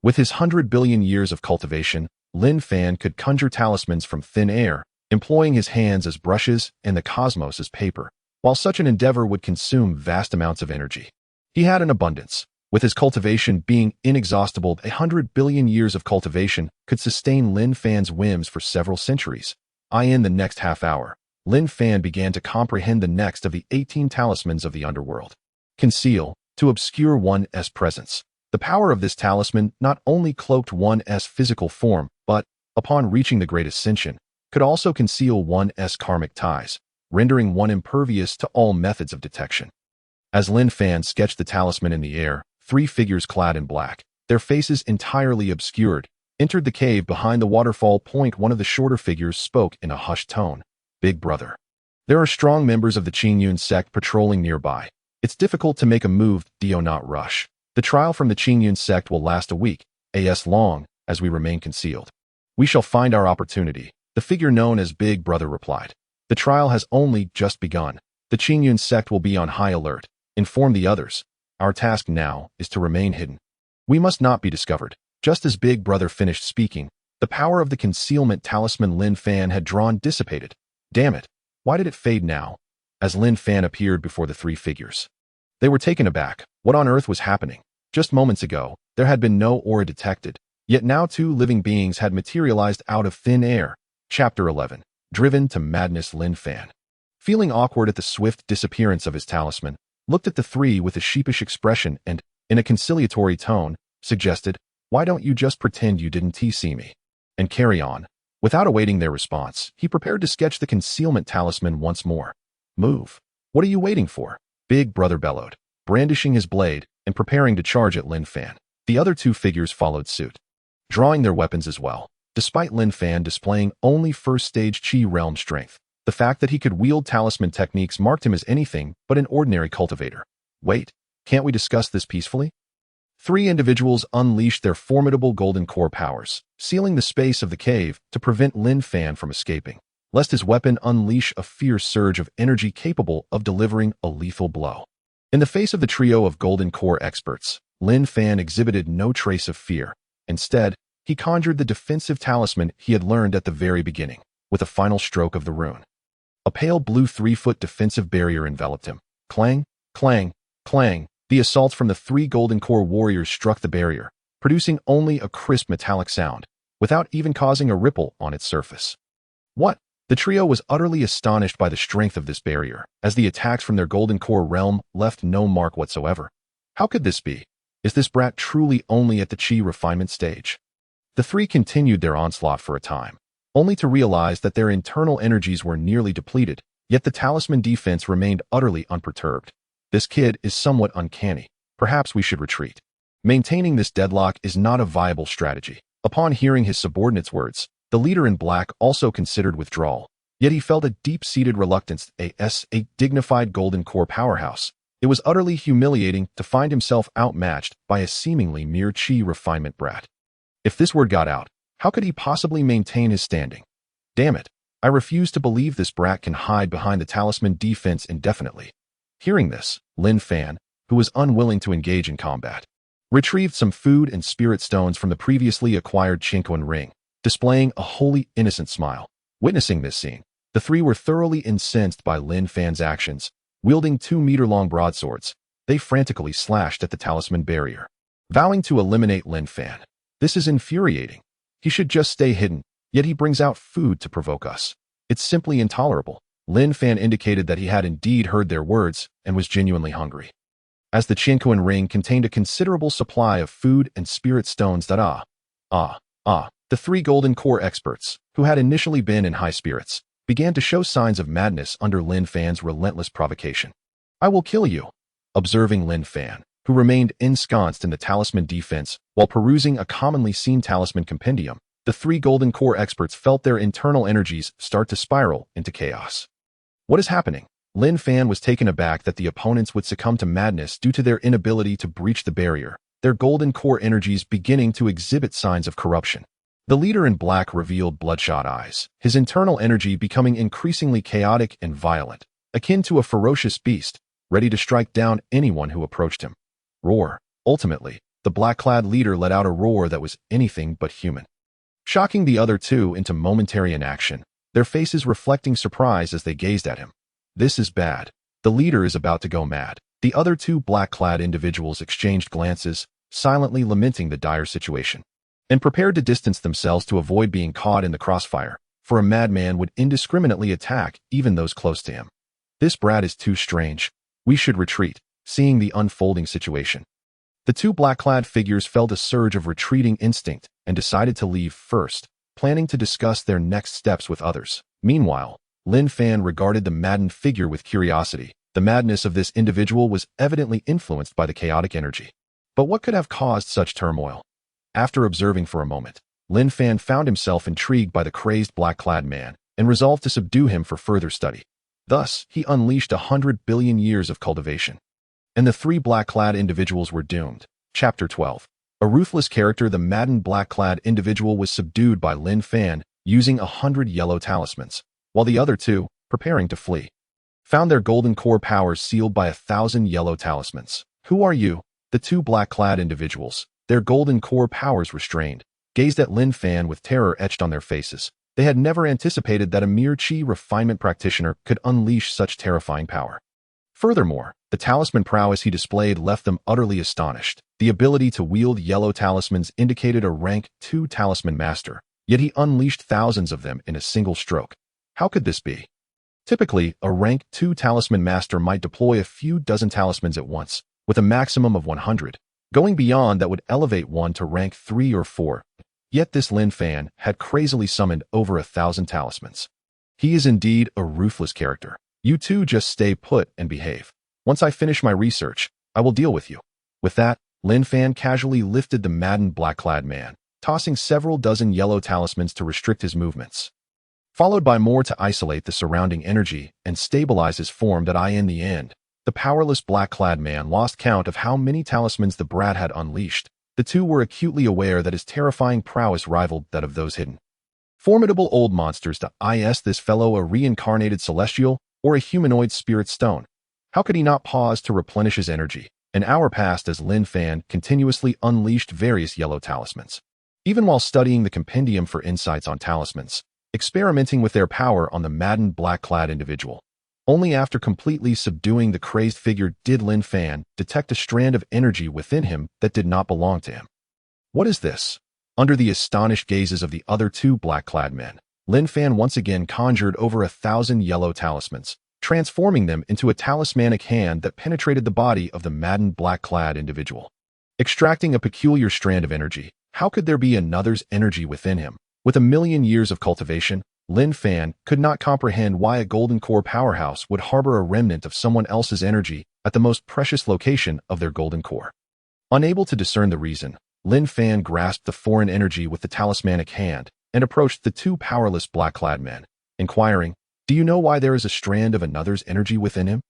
With his 100 billion years of cultivation, Lin Fan could conjure talismans from thin air, employing his hands as brushes and the cosmos as paper. While such an endeavor would consume vast amounts of energy, he had an abundance. With his cultivation being inexhaustible, 100 billion years of cultivation could sustain Lin Fan's whims for several centuries. In the next half hour, Lin Fan began to comprehend the next of the 18 talismans of the underworld. Conceal, to obscure one's presence. The power of this talisman not only cloaked one's physical form, but, upon reaching the great ascension, could also conceal one's karmic ties, rendering one impervious to all methods of detection. As Lin Fan sketched the talisman in the air, 3 figures clad in black, their faces entirely obscured, entered the cave behind the waterfall. One of the shorter figures spoke in a hushed tone. Big brother. There are strong members of the Qingyun sect patrolling nearby. It's difficult to make a move. Do not rush. The trial from the Qingyun sect will last a week, as long as we remain concealed. We shall find our opportunity, the figure known as Big Brother replied. The trial has only just begun. The Qingyun sect will be on high alert. Inform the others. Our task now is to remain hidden. We must not be discovered. Just as Big Brother finished speaking, the power of the concealment talisman Lin Fan had drawn dissipated. Damn it, why did it fade now? As Lin Fan appeared before the 3 figures, they were taken aback. What on earth was happening? Just moments ago, there had been no aura detected, yet now 2 living beings had materialized out of thin air. Chapter 11. Driven to madness. Lin Fan, feeling awkward at the swift disappearance of his talisman, looked at the 3 with a sheepish expression and, in a conciliatory tone, suggested, why don't you just pretend you didn't see me? And carry on. Without awaiting their response, he prepared to sketch the concealment talisman once more. Move. What are you waiting for? Big Brother bellowed, brandishing his blade and preparing to charge at Lin Fan. The other two figures followed suit, drawing their weapons as well. Despite Lin Fan displaying only first-stage Qi realm strength, the fact that he could wield talisman techniques marked him as anything but an ordinary cultivator. Wait, can't we discuss this peacefully? Three individuals unleashed their formidable golden core powers, sealing the space of the cave to prevent Lin Fan from escaping, lest his weapon unleash a fierce surge of energy capable of delivering a lethal blow. In the face of the trio of golden core experts, Lin Fan exhibited no trace of fear. Instead, he conjured the defensive talisman he had learned at the very beginning, with a final stroke of the rune. A pale blue 3-foot defensive barrier enveloped him. Clang, clang, clang. The assaults from the three golden core warriors struck the barrier, producing only a crisp metallic sound, without even causing a ripple on its surface. What? The trio was utterly astonished by the strength of this barrier, as the attacks from their golden core realm left no mark whatsoever. How could this be? Is this brat truly only at the Qi refinement stage? The three continued their onslaught for a time, only to realize that their internal energies were nearly depleted, yet the talisman defense remained utterly unperturbed. This kid is somewhat uncanny. Perhaps we should retreat. Maintaining this deadlock is not a viable strategy. Upon hearing his subordinate's words, the leader in black also considered withdrawal, yet he felt a deep-seated reluctance. A dignified golden core powerhouse. It was utterly humiliating to find himself outmatched by a seemingly mere Qi refinement brat. If this word got out, how could he possibly maintain his standing? Damn it, I refuse to believe this brat can hide behind the talisman defense indefinitely. Hearing this, Lin Fan, who was unwilling to engage in combat, retrieved some food and spirit stones from the previously acquired Chinquan ring, displaying a wholly innocent smile. Witnessing this scene, the three were thoroughly incensed by Lin Fan's actions. Wielding 2-meter-long broadswords, they frantically slashed at the talisman barrier, vowing to eliminate Lin Fan. This is infuriating. He should just stay hidden, yet he brings out food to provoke us. It's simply intolerable. Lin Fan indicated that he had indeed heard their words and was genuinely hungry. As the Chinquan ring contained a considerable supply of food and spirit stones the three golden core experts, who had initially been in high spirits, began to show signs of madness under Lin Fan's relentless provocation. I will kill you. Observing Lin Fan, who remained ensconced in the talisman defense while perusing a commonly seen talisman compendium, the three golden core experts felt their internal energies start to spiral into chaos. What is happening? Lin Fan was taken aback that the opponents would succumb to madness due to their inability to breach the barrier, their golden core energies beginning to exhibit signs of corruption. The leader in black revealed bloodshot eyes, his internal energy becoming increasingly chaotic and violent, akin to a ferocious beast, ready to strike down anyone who approached him. Roar. Ultimately, the black-clad leader let out a roar that was anything but human, shocking the other two into momentary inaction, their faces reflecting surprise as they gazed at him. This is bad. The leader is about to go mad. The other two black-clad individuals exchanged glances, silently lamenting the dire situation, and prepared to distance themselves to avoid being caught in the crossfire, for a madman would indiscriminately attack even those close to him. This brat is too strange. We should retreat. Seeing the unfolding situation, the two black-clad figures felt a surge of retreating instinct and decided to leave first, planning to discuss their next steps with others. Meanwhile, Lin Fan regarded the maddened figure with curiosity. The madness of this individual was evidently influenced by the chaotic energy. But what could have caused such turmoil? After observing for a moment, Lin Fan found himself intrigued by the crazed black-clad man and resolved to subdue him for further study. Thus, he unleashed 100 billion years of cultivation. And the three black-clad individuals were doomed. Chapter 12. A ruthless character, the maddened black-clad individual was subdued by Lin Fan using 100 yellow talismans, while the other two, preparing to flee, found their golden core powers sealed by 1,000 yellow talismans. Who are you? The two black-clad individuals, their golden core powers restrained, gazed at Lin Fan with terror etched on their faces. They had never anticipated that a mere Qi refinement practitioner could unleash such terrifying power. Furthermore, the talisman prowess he displayed left them utterly astonished. The ability to wield yellow talismans indicated a rank 2 talisman master, yet he unleashed thousands of them in a single stroke. How could this be? Typically, a rank 2 talisman master might deploy a few dozen talismans at once, with a maximum of 100. Going beyond that would elevate one to rank 3 or 4. Yet this Lin Fan had crazily summoned over 1,000 talismans. He is indeed a ruthless character. You two just stay put and behave. Once I finish my research, I will deal with you. With that, Lin Fan casually lifted the maddened black-clad man, tossing several dozen yellow talismans to restrict his movements, followed by more to isolate the surrounding energy and stabilize his form. In the end, the powerless black-clad man lost count of how many talismans the brat had unleashed. The two were acutely aware that his terrifying prowess rivaled that of those hidden formidable old monsters. Is this fellow a reincarnated celestial or a humanoid spirit stone? How could he not pause to replenish his energy? An hour passed as Lin Fan continuously unleashed various yellow talismans. Even while studying the compendium for insights on talismans, experimenting with their power on the maddened black-clad individual. Only after completely subduing the crazed figure did Lin Fan detect a strand of energy within him that did not belong to him. What is this? Under the astonished gazes of the other two black-clad men, Lin Fan once again conjured over 1,000 yellow talismans, transforming them into a talismanic hand that penetrated the body of the maddened black-clad individual. Extracting a peculiar strand of energy, how could there be another's energy within him? With 1,000,000 years of cultivation, Lin Fan could not comprehend why a golden core powerhouse would harbor a remnant of someone else's energy at the most precious location of their golden core. Unable to discern the reason, Lin Fan grasped the foreign energy with the talismanic hand and approached the two powerless black-clad men, inquiring, "Do you know why there is a strand of another's energy within him?"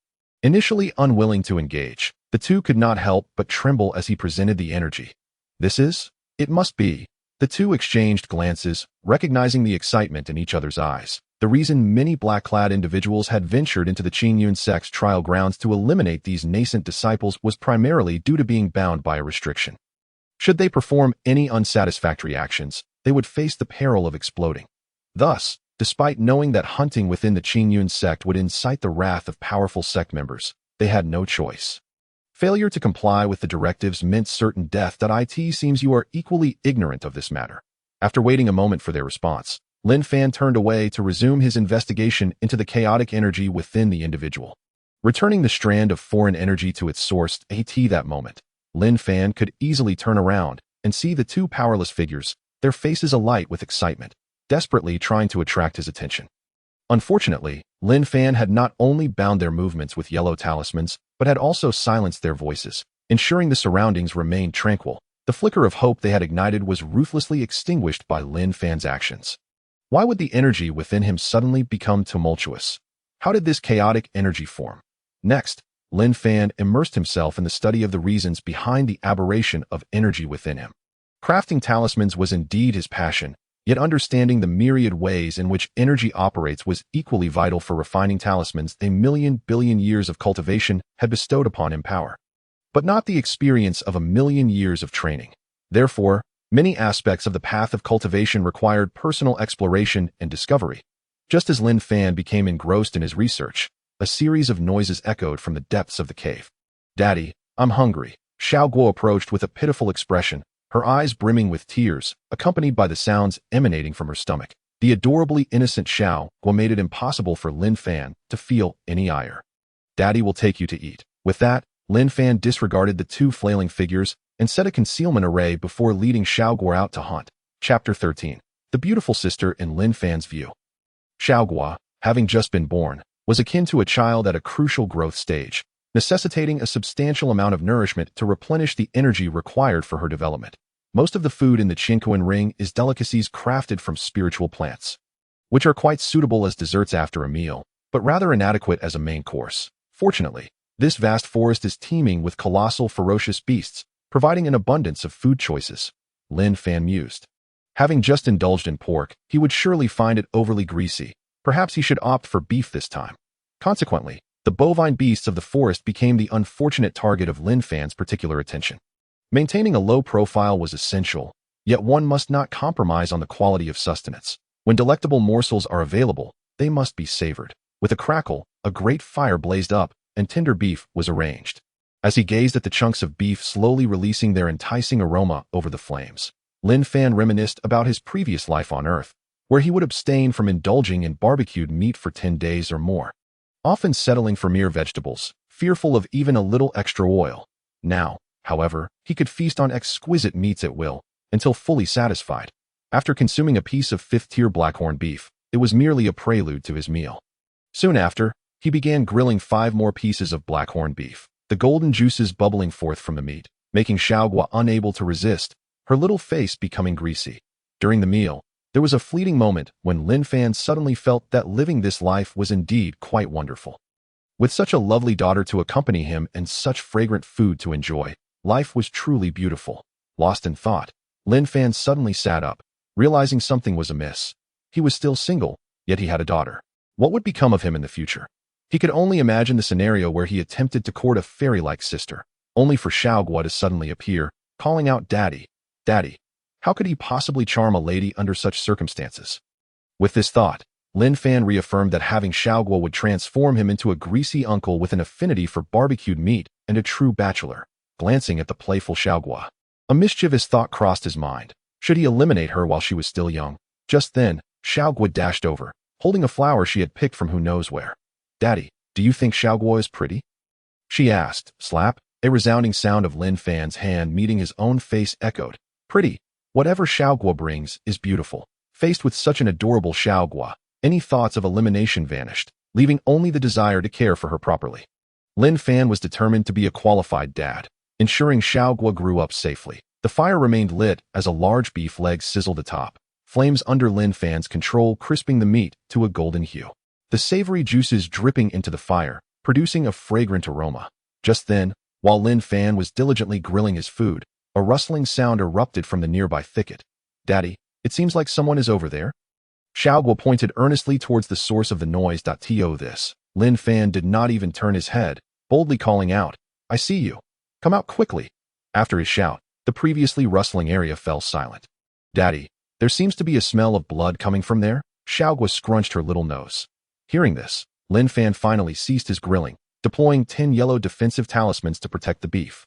Initially unwilling to engage, the two could not help but tremble as he presented the energy. It must be. The two exchanged glances, recognizing the excitement in each other's eyes. The reason many black-clad individuals had ventured into the Qingyun sect's trial grounds to eliminate these nascent disciples was primarily due to being bound by a restriction. Should they perform any unsatisfactory actions, they would face the peril of exploding. Thus, despite knowing that hunting within the Qingyun sect would incite the wrath of powerful sect members, they had no choice. Failure to comply with the directives meant certain death. It seems you are equally ignorant of this matter. After waiting a moment for their response, Lin Fan turned away to resume his investigation into the chaotic energy within the individual. Returning the strand of foreign energy to its source, that moment, Lin Fan could easily turn around and see the two powerless figures, their faces alight with excitement, desperately trying to attract his attention. Unfortunately, Lin Fan had not only bound their movements with yellow talismans, but had also silenced their voices, ensuring the surroundings remained tranquil. The flicker of hope they had ignited was ruthlessly extinguished by Lin Fan's actions. Why would the energy within him suddenly become tumultuous? How did this chaotic energy form? Next, Lin Fan immersed himself in the study of the reasons behind the aberration of energy within him. Crafting talismans was indeed his passion, yet understanding the myriad ways in which energy operates was equally vital for refining talismans. 1,000,000,000,000 years of cultivation had bestowed upon him power, but not the experience of 1,000,000 years of training. Therefore, many aspects of the path of cultivation required personal exploration and discovery. Just as Lin Fan became engrossed in his research, a series of noises echoed from the depths of the cave. "Daddy, I'm hungry." Xiao Guo approached with a pitiful expression, her eyes brimming with tears, accompanied by the sounds emanating from her stomach. The adorably innocent Xiao Guo made it impossible for Lin Fan to feel any ire. "Daddy will take you to eat." With that, Lin Fan disregarded the two flailing figures and set a concealment array before leading Xiao Guo out to hunt. Chapter 13. The beautiful sister in Lin Fan's view. Xiao Guo, having just been born, was akin to a child at a crucial growth stage, necessitating a substantial amount of nourishment to replenish the energy required for her development. Most of the food in the Qinkuan ring is delicacies crafted from spiritual plants, which are quite suitable as desserts after a meal, but rather inadequate as a main course. Fortunately, this vast forest is teeming with colossal ferocious beasts, providing an abundance of food choices. Lin Fan mused. Having just indulged in pork, he would surely find it overly greasy. Perhaps he should opt for beef this time. Consequently, the bovine beasts of the forest became the unfortunate target of Lin Fan's particular attention. Maintaining a low profile was essential, yet one must not compromise on the quality of sustenance. When delectable morsels are available, they must be savored. With a crackle, a great fire blazed up, and tender beef was arranged. As he gazed at the chunks of beef slowly releasing their enticing aroma over the flames, Lin Fan reminisced about his previous life on Earth, where he would abstain from indulging in barbecued meat for 10 days or more, often settling for mere vegetables, fearful of even a little extra oil. Now, however, he could feast on exquisite meats at will, until fully satisfied. After consuming a piece of fifth-tier blackhorn beef, it was merely a prelude to his meal. Soon after, he began grilling 5 more pieces of blackhorn beef, the golden juices bubbling forth from the meat, making Xiaoguo unable to resist, her little face becoming greasy. During the meal, there was a fleeting moment when Lin Fan suddenly felt that living this life was indeed quite wonderful. With such a lovely daughter to accompany him and such fragrant food to enjoy, life was truly beautiful. Lost in thought, Lin Fan suddenly sat up, realizing something was amiss. He was still single, yet he had a daughter. What would become of him in the future? He could only imagine the scenario where he attempted to court a fairy-like sister, only for Xiaoguo to suddenly appear, calling out, "Daddy, Daddy." How could he possibly charm a lady under such circumstances? With this thought, Lin Fan reaffirmed that having Xiaoguo would transform him into a greasy uncle with an affinity for barbecued meat and a true bachelor. Glancing at the playful Xiaoguo, a mischievous thought crossed his mind. Should he eliminate her while she was still young? Just then, Xiaoguo dashed over, holding a flower she had picked from who knows where. "Daddy, do you think Xiaoguo is pretty?" she asked. Slap! A resounding sound of Lin Fan's hand meeting his own face echoed. "Pretty. Whatever Xiaoguo brings is beautiful." Faced with such an adorable Xiaoguo, any thoughts of elimination vanished, leaving only the desire to care for her properly. Lin Fan was determined to be a qualified dad, ensuring Xiaoguo grew up safely. The fire remained lit as a large beef leg sizzled atop, flames under Lin Fan's control crisping the meat to a golden hue. The savory juices dripping into the fire, producing a fragrant aroma. Just then, while Lin Fan was diligently grilling his food, a rustling sound erupted from the nearby thicket. "Daddy, it seems like someone is over there." Xiaoguo pointed earnestly towards the source of the noise. To this, Lin Fan did not even turn his head, boldly calling out, "I see you. Come out quickly." After his shout, the previously rustling area fell silent. "Daddy, there seems to be a smell of blood coming from there." Xiaoguo scrunched her little nose. Hearing this, Lin Fan finally ceased his grilling, deploying 10 yellow defensive talismans to protect the beef.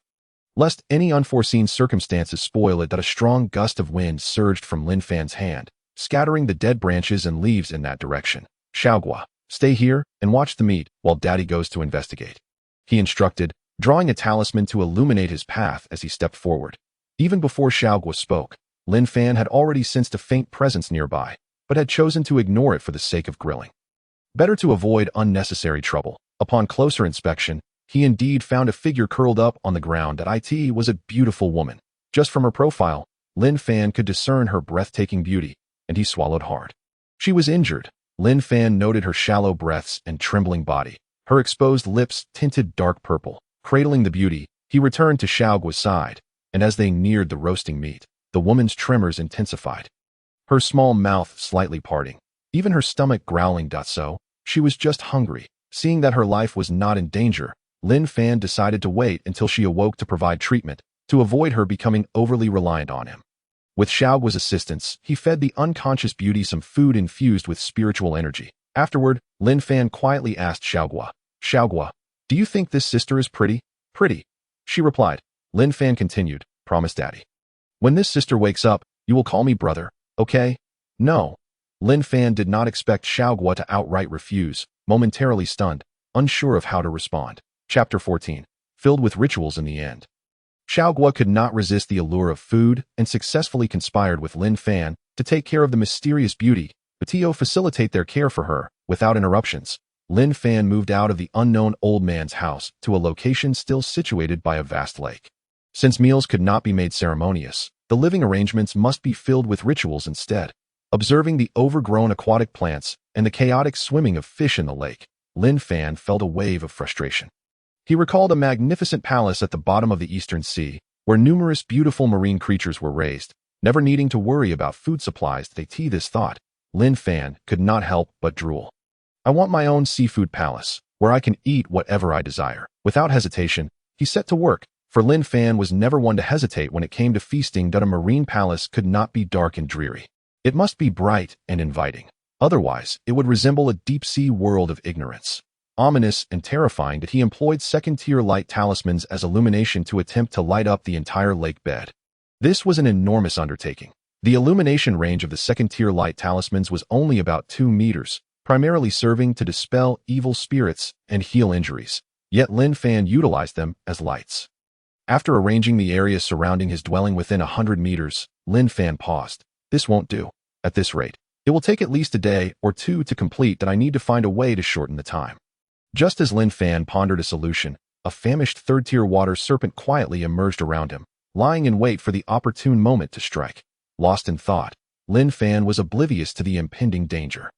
Lest any unforeseen circumstances spoil it, that a strong gust of wind surged from Lin Fan's hand, scattering the dead branches and leaves in that direction. "Xiaoguo, stay here and watch the meat while Daddy goes to investigate," he instructed, drawing a talisman to illuminate his path as he stepped forward. Even before Xiaoguo spoke, Lin Fan had already sensed a faint presence nearby, but had chosen to ignore it for the sake of grilling. Better to avoid unnecessary trouble. Upon closer inspection, he indeed found a figure curled up on the ground. That it was a beautiful woman. Just from her profile, Lin Fan could discern her breathtaking beauty, and he swallowed hard. She was injured. Lin Fan noted her shallow breaths and trembling body, her exposed lips tinted dark purple. Cradling the beauty, he returned to Xiaoguo's side, and as they neared the roasting meat, the woman's tremors intensified. Her small mouth slightly parting, even her stomach growling. So, she was just hungry. Seeing that her life was not in danger, Lin Fan decided to wait until she awoke to provide treatment, to avoid her becoming overly reliant on him. With Xiaoguo's assistance, he fed the unconscious beauty some food infused with spiritual energy. Afterward, Lin Fan quietly asked Xiaoguo, "Xiaoguo, do you think this sister is pretty?" "Pretty," she replied. Lin Fan continued, "Promise Daddy. When this sister wakes up, you will call me brother, okay?" "No." Lin Fan did not expect Xiaoguo to outright refuse, momentarily stunned, unsure of how to respond. Chapter 14. Filled with rituals in the end. Xiaoguo could not resist the allure of food and successfully conspired with Lin Fan to take care of the mysterious beauty, but to facilitate their care for her, without interruptions. Lin Fan moved out of the unknown old man's house to a location still situated by a vast lake. Since meals could not be made ceremonious, the living arrangements must be filled with rituals instead. Observing the overgrown aquatic plants and the chaotic swimming of fish in the lake, Lin Fan felt a wave of frustration. He recalled a magnificent palace at the bottom of the Eastern Sea, where numerous beautiful marine creatures were raised, never needing to worry about food supplies. This thought, Lin Fan could not help but drool. "I want my own seafood palace, where I can eat whatever I desire." Without hesitation, he set to work, for Lin Fan was never one to hesitate when it came to feasting. A marine palace could not be dark and dreary. It must be bright and inviting. Otherwise, it would resemble a deep-sea world of ignorance. Ominous and terrifying that he employed second-tier light talismans as illumination to attempt to light up the entire lake bed. This was an enormous undertaking. The illumination range of the second-tier light talismans was only about 2 meters, primarily serving to dispel evil spirits and heal injuries. Yet Lin Fan utilized them as lights. After arranging the area surrounding his dwelling within 100 meters, Lin Fan paused. This won't do. At this rate, it will take at least a day or two to complete that. I need to find a way to shorten the time. Just as Lin Fan pondered a solution, a famished third-tier water serpent quietly emerged around him, lying in wait for the opportune moment to strike. Lost in thought, Lin Fan was oblivious to the impending danger.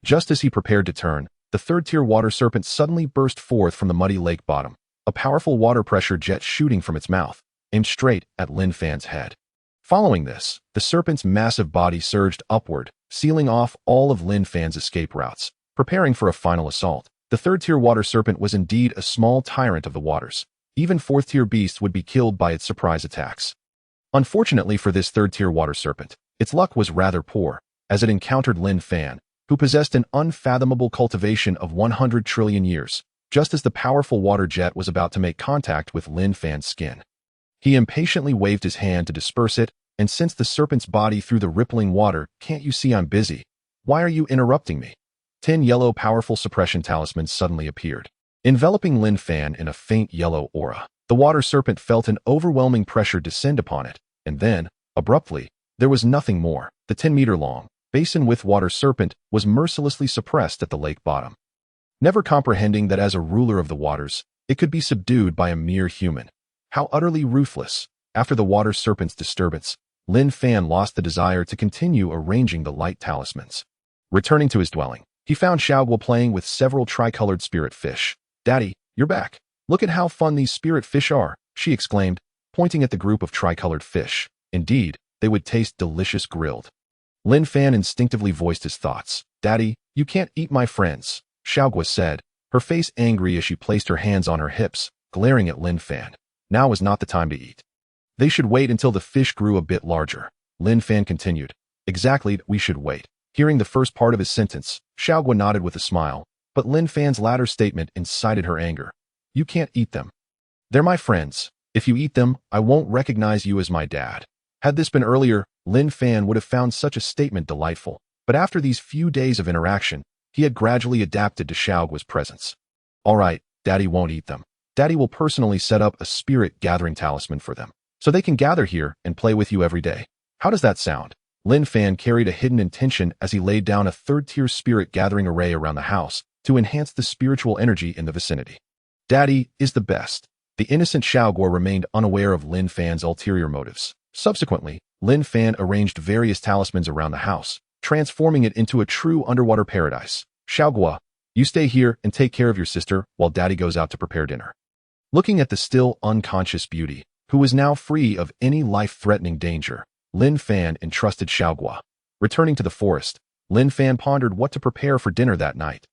Just as he prepared to turn, the third-tier water serpent suddenly burst forth from the muddy lake bottom, a powerful water pressure jet shooting from its mouth, aimed straight at Lin Fan's head. Following this, the serpent's massive body surged upward, sealing off all of Lin Fan's escape routes. Preparing for a final assault, the third-tier water serpent was indeed a small tyrant of the waters. Even fourth-tier beasts would be killed by its surprise attacks. Unfortunately for this third-tier water serpent, its luck was rather poor, as it encountered Lin Fan, who possessed an unfathomable cultivation of 100 trillion years, just as the powerful water jet was about to make contact with Lin Fan's skin. He impatiently waved his hand to disperse it, and sensed the serpent's body through the rippling water. Can't you see I'm busy? Why are you interrupting me? 10 yellow powerful suppression talismans suddenly appeared, enveloping Lin Fan in a faint yellow aura. The water serpent felt an overwhelming pressure descend upon it, and then, abruptly, there was nothing more. The 10-meter-long, basin-width water serpent was mercilessly suppressed at the lake bottom. Never comprehending that as a ruler of the waters, it could be subdued by a mere human. How utterly ruthless! After the water serpent's disturbance, Lin Fan lost the desire to continue arranging the light talismans. Returning to his dwelling, he found Xiaoguo playing with several tricolored spirit fish. "Daddy, you're back. Look at how fun these spirit fish are," she exclaimed, pointing at the group of tricolored fish. Indeed, they would taste delicious grilled. Lin Fan instinctively voiced his thoughts. "Daddy, you can't eat my friends," Xiaoguo said, her face angry as she placed her hands on her hips, glaring at Lin Fan. Now was not the time to eat. They should wait until the fish grew a bit larger. Lin Fan continued. "Exactly, we should wait." Hearing the first part of his sentence, Xiaoguo nodded with a smile, but Lin Fan's latter statement incited her anger. "You can't eat them. They're my friends. If you eat them, I won't recognize you as my dad." Had this been earlier, Lin Fan would have found such a statement delightful, but after these few days of interaction, he had gradually adapted to Xiaoguo's presence. "All right, Daddy won't eat them. Daddy will personally set up a spirit gathering talisman for them, so they can gather here and play with you every day. How does that sound?" Lin Fan carried a hidden intention as he laid down a third-tier spirit gathering array around the house to enhance the spiritual energy in the vicinity. "Daddy is the best." The innocent Xiaoguo remained unaware of Lin Fan's ulterior motives. Subsequently, Lin Fan arranged various talismans around the house, transforming it into a true underwater paradise. "Xiaoguo, you stay here and take care of your sister while Daddy goes out to prepare dinner." Looking at the still unconscious beauty, who was now free of any life-threatening danger, Lin Fan entrusted Xiaoguo. Returning to the forest, Lin Fan pondered what to prepare for dinner that night.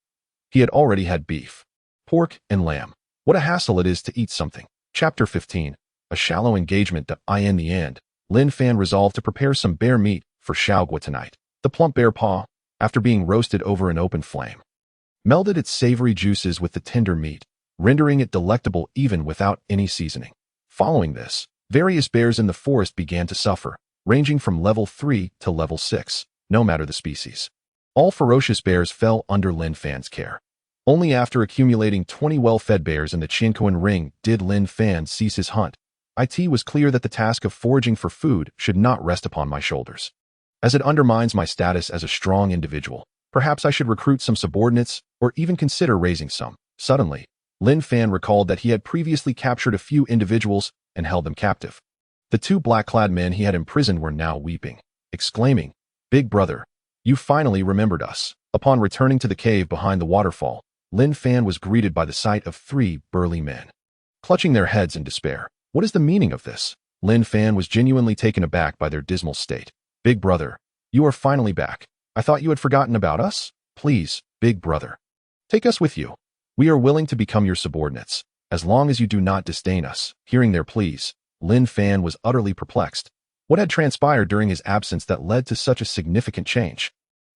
He had already had beef, pork, and lamb. What a hassle it is to eat something. Chapter 15. A shallow engagement. In the end, Lin Fan resolved to prepare some bear meat for Xiaoguo tonight. The plump bear paw, after being roasted over an open flame, melded its savory juices with the tender meat, rendering it delectable even without any seasoning. Following this, various bears in the forest began to suffer, ranging from level 3 to level 6, no matter the species. All ferocious bears fell under Lin Fan's care. Only after accumulating 20 well-fed bears in the Qianquan ring did Lin Fan cease his hunt. It was clear that the task of foraging for food should not rest upon my shoulders, as it undermines my status as a strong individual. Perhaps I should recruit some subordinates or even consider raising some. Suddenly, Lin Fan recalled that he had previously captured a few individuals and held them captive. The 2 black-clad men he had imprisoned were now weeping, exclaiming, "Big brother, you finally remembered us." Upon returning to the cave behind the waterfall, Lin Fan was greeted by the sight of 3 burly men, clutching their heads in despair. What is the meaning of this? Lin Fan was genuinely taken aback by their dismal state. "Big brother, you are finally back. I thought you had forgotten about us. Please, big brother, take us with you. We are willing to become your subordinates, as long as you do not disdain us." Hearing their pleas, Lin Fan was utterly perplexed. What had transpired during his absence that led to such a significant change?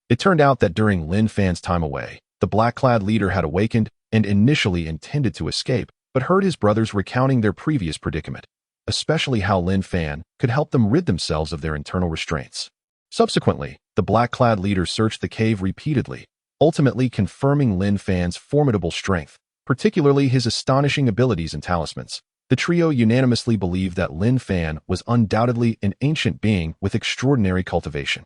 It turned out that during Lin Fan's time away, the black-clad leader had awakened and initially intended to escape, but heard his brothers recounting their previous predicament, especially how Lin Fan could help them rid themselves of their internal restraints. Subsequently, the black-clad leader searched the cave repeatedly, ultimately confirming Lin Fan's formidable strength, particularly his astonishing abilities and talismans. The trio unanimously believed that Lin Fan was undoubtedly an ancient being with extraordinary cultivation.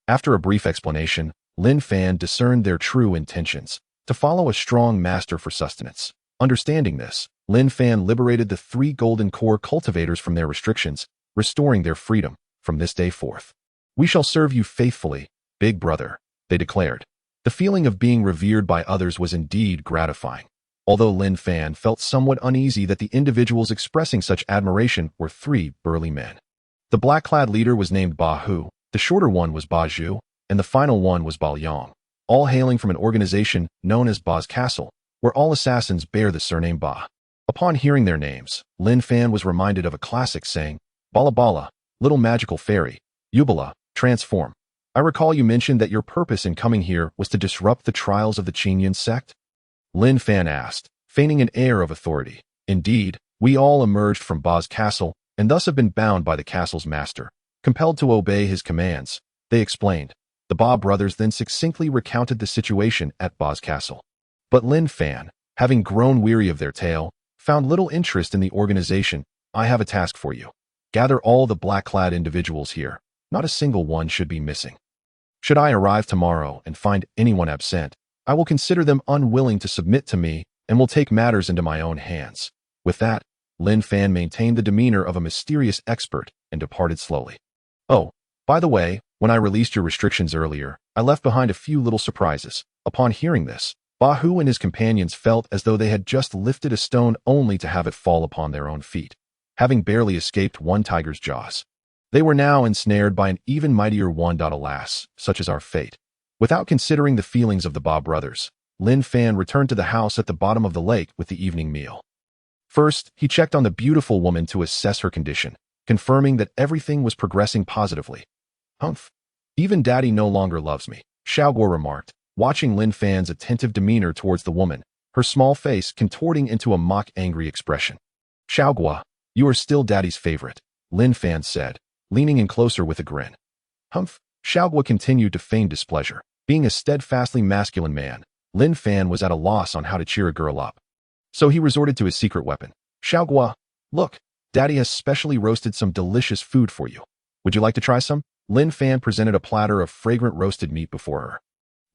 After a brief explanation, Lin Fan discerned their true intentions, to follow a strong master for sustenance. Understanding this, Lin Fan liberated the 3 golden core cultivators from their restrictions, restoring their freedom from this day forth. "We shall serve you faithfully, big brother," they declared. The feeling of being revered by others was indeed gratifying, although Lin Fan felt somewhat uneasy that the individuals expressing such admiration were 3 burly men. The black-clad leader was named Ba Hu, the shorter one was Ba Zhu, and the final one was Ba Liang, all hailing from an organization known as Ba's Castle, where all assassins bear the surname Ba. Upon hearing their names, Lin Fan was reminded of a classic saying, "Bala Bala, little magical fairy, Ubala, transform. I recall you mentioned that your purpose in coming here was to disrupt the trials of the Qingyun sect?" Lin Fan asked, feigning an air of authority. "Indeed, we all emerged from Ba's castle and thus have been bound by the castle's master, compelled to obey his commands," they explained. The Ba brothers then succinctly recounted the situation at Ba's castle. But Lin Fan, having grown weary of their tale, found little interest in the organization. "I have a task for you. Gather all the black-clad individuals here. Not a single one should be missing. Should I arrive tomorrow and find anyone absent, I will consider them unwilling to submit to me and will take matters into my own hands." With that, Lin Fan maintained the demeanor of a mysterious expert and departed slowly. "Oh, by the way, when I released your restrictions earlier, I left behind a few little surprises." Upon hearing this, Ba Hu and his companions felt as though they had just lifted a stone only to have it fall upon their own feet, having barely escaped one tiger's jaws. They were now ensnared by an even mightier one. Alas, such is our fate. Without considering the feelings of the Ba brothers, Lin Fan returned to the house at the bottom of the lake with the evening meal. First, he checked on the beautiful woman to assess her condition, confirming that everything was progressing positively. "Humph. Even daddy no longer loves me," Xiaoguo remarked, watching Lin Fan's attentive demeanor towards the woman, her small face contorting into a mock-angry expression. "Xiaoguo, you are still daddy's favorite," Lin Fan said, leaning in closer with a grin. "Humph." Xiaoguo continued to feign displeasure. Being a steadfastly masculine man, Lin Fan was at a loss on how to cheer a girl up. So he resorted to his secret weapon. "Xiaoguo, look, daddy has specially roasted some delicious food for you. Would you like to try some?" Lin Fan presented a platter of fragrant roasted meat before her.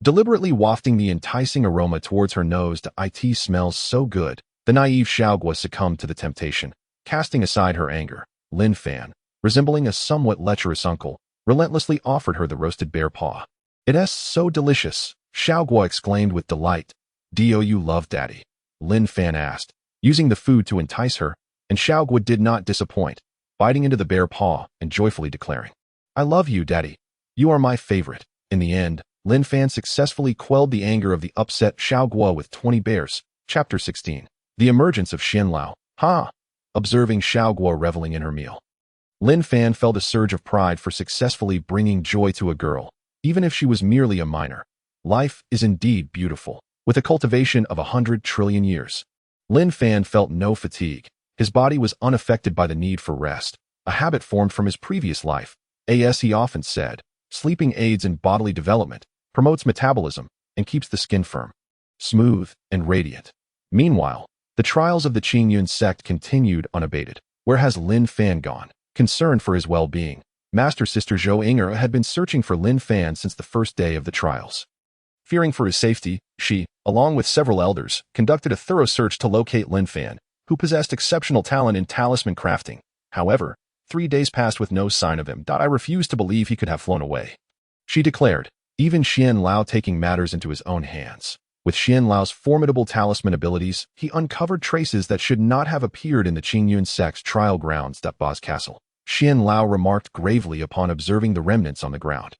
Deliberately wafting the enticing aroma towards her nose, "It smells so good." The naive Xiaoguo succumbed to the temptation, casting aside her anger. Lin Fan, resembling a somewhat lecherous uncle, relentlessly offered her the roasted bear paw. "It is so delicious," Xiaoguo exclaimed with delight. "Do you love daddy?" Lin Fan asked, using the food to entice her, and Xiaoguo did not disappoint, biting into the bear paw and joyfully declaring, "I love you, daddy. You are my favorite." In the end, Lin Fan successfully quelled the anger of the upset Xiaoguo with 20 bears. Chapter 16. The emergence of Xianlao. "Ha!" Observing Xiaoguo reveling in her meal, Lin Fan felt a surge of pride for successfully bringing joy to a girl, even if she was merely a minor. Life is indeed beautiful, with a cultivation of 100 trillion years. Lin Fan felt no fatigue. His body was unaffected by the need for rest, a habit formed from his previous life. As he often said, sleeping aids in bodily development, promotes metabolism, and keeps the skin firm, smooth, and radiant. Meanwhile, the trials of the Qingyun sect continued unabated. Where has Lin Fan gone? Concerned for his well-being, Master Sister Zhou Ying'er had been searching for Lin Fan since the first day of the trials. Fearing for his safety, she, along with several elders, conducted a thorough search to locate Lin Fan, who possessed exceptional talent in talisman crafting. However, 3 days passed with no sign of him. "I refuse to believe he could have flown away," she declared, even Xianlao taking matters into his own hands. With Xianlao's formidable talisman abilities, he uncovered traces that should not have appeared in the Qingyun sect's trial grounds at Ba's castle. Xianlao remarked gravely upon observing the remnants on the ground.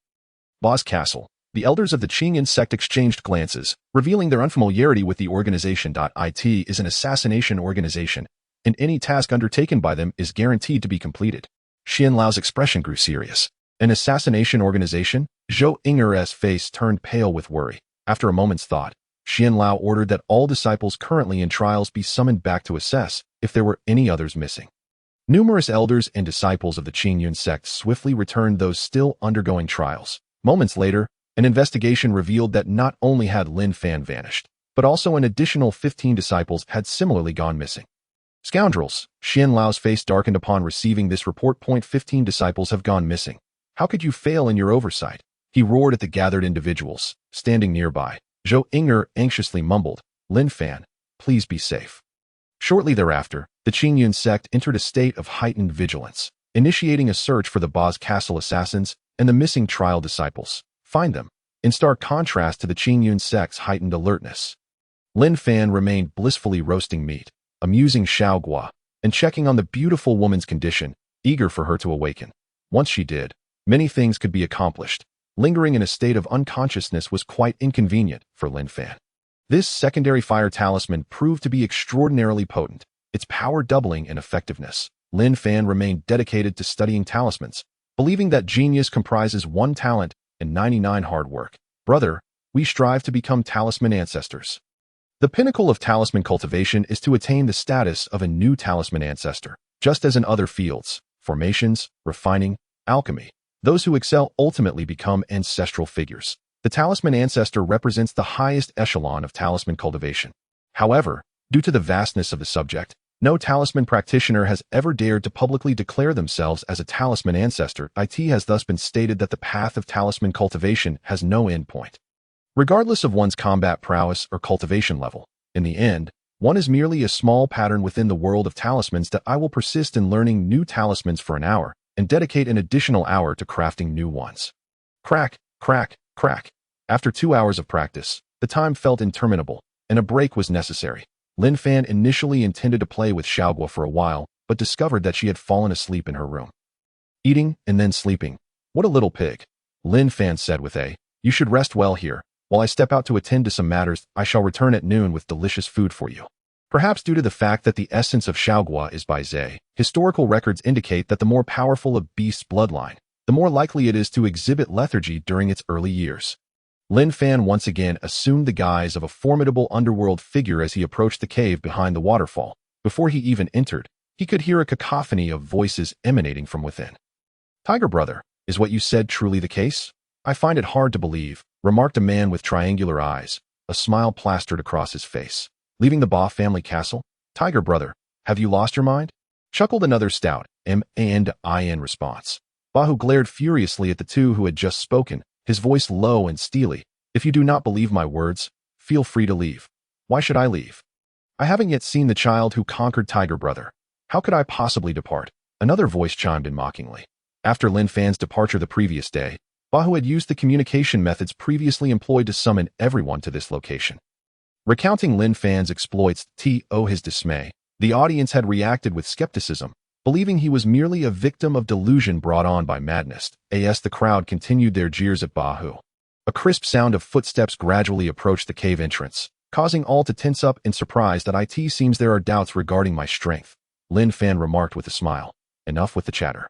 Ba's castle. The elders of the Qingyun sect exchanged glances, revealing their unfamiliarity with the organization. It is an assassination organization, and any task undertaken by them is guaranteed to be completed. Xianlao's expression grew serious. An assassination organization? Zhou Ying'er's face turned pale with worry. After a moment's thought, Xianlao ordered that all disciples currently in trials be summoned back to assess if there were any others missing. Numerous elders and disciples of the Qingyun sect swiftly returned those still undergoing trials. Moments later, an investigation revealed that not only had Lin Fan vanished, but also an additional 15 disciples had similarly gone missing. Scoundrels! Xian Lao's face darkened upon receiving this report. 15 disciples have gone missing. How could you fail in your oversight? He roared at the gathered individuals, standing nearby. Zhou Ying'er anxiously mumbled, Lin Fan, please be safe. Shortly thereafter, the Qingyun sect entered a state of heightened vigilance, initiating a search for the Ba's castle assassins and the missing trial disciples. Find them, in stark contrast to the Qingyun sect's heightened alertness. Lin Fan remained blissfully roasting meat, amusing Xiao Gua, and checking on the beautiful woman's condition, eager for her to awaken. Once she did, many things could be accomplished. Lingering in a state of unconsciousness was quite inconvenient for Lin Fan. This secondary fire talisman proved to be extraordinarily potent, its power doubling in effectiveness. Lin Fan remained dedicated to studying talismans, believing that genius comprises 1 talent and 99 hard work. Brother, we strive to become talisman ancestors. The pinnacle of talisman cultivation is to attain the status of a new talisman ancestor. Just as in other fields, formations, refining, alchemy, those who excel ultimately become ancestral figures. The talisman ancestor represents the highest echelon of talisman cultivation. However, due to the vastness of the subject, no talisman practitioner has ever dared to publicly declare themselves as a talisman ancestor. It has thus been stated that the path of talisman cultivation has no end point. Regardless of one's combat prowess or cultivation level, in the end, one is merely a small pattern within the world of talismans. That I will persist in learning new talismans for an hour and dedicate an additional hour to crafting new ones. Crack, crack, crack. After 2 hours of practice, the time felt interminable, and a break was necessary. Lin Fan initially intended to play with Xiaogua for a while, but discovered that she had fallen asleep in her room. Eating and then sleeping. What a little pig. Lin Fan said with a, you should rest well here. While I step out to attend to some matters, I shall return at noon with delicious food for you. Perhaps due to the fact that the essence of Xiaogua is Bai Zhe, historical records indicate that the more powerful a beast's bloodline, the more likely it is to exhibit lethargy during its early years. Lin Fan once again assumed the guise of a formidable underworld figure as he approached the cave behind the waterfall. Before he even entered, he could hear a cacophony of voices emanating from within. Tiger brother, is what you said truly the case? I find it hard to believe, remarked a man with triangular eyes, a smile plastered across his face. Leaving the Ba family castle? Tiger brother, have you lost your mind? Chuckled another stout M-and-I-N response. Bahu glared furiously at the two who had just spoken, his voice low and steely. If you do not believe my words, feel free to leave. Why should I leave? I haven't yet seen the child who conquered Tiger brother. How could I possibly depart? Another voice chimed in mockingly. After Lin Fan's departure the previous day, Bahu had used the communication methods previously employed to summon everyone to this location. Recounting Lin Fan's exploits to his dismay, the audience had reacted with skepticism, believing he was merely a victim of delusion brought on by madness. As the crowd continued their jeers at Bahu, a crisp sound of footsteps gradually approached the cave entrance, causing all to tense up in surprise. That it seems there are doubts regarding my strength, Lin Fan remarked with a smile. Enough with the chatter.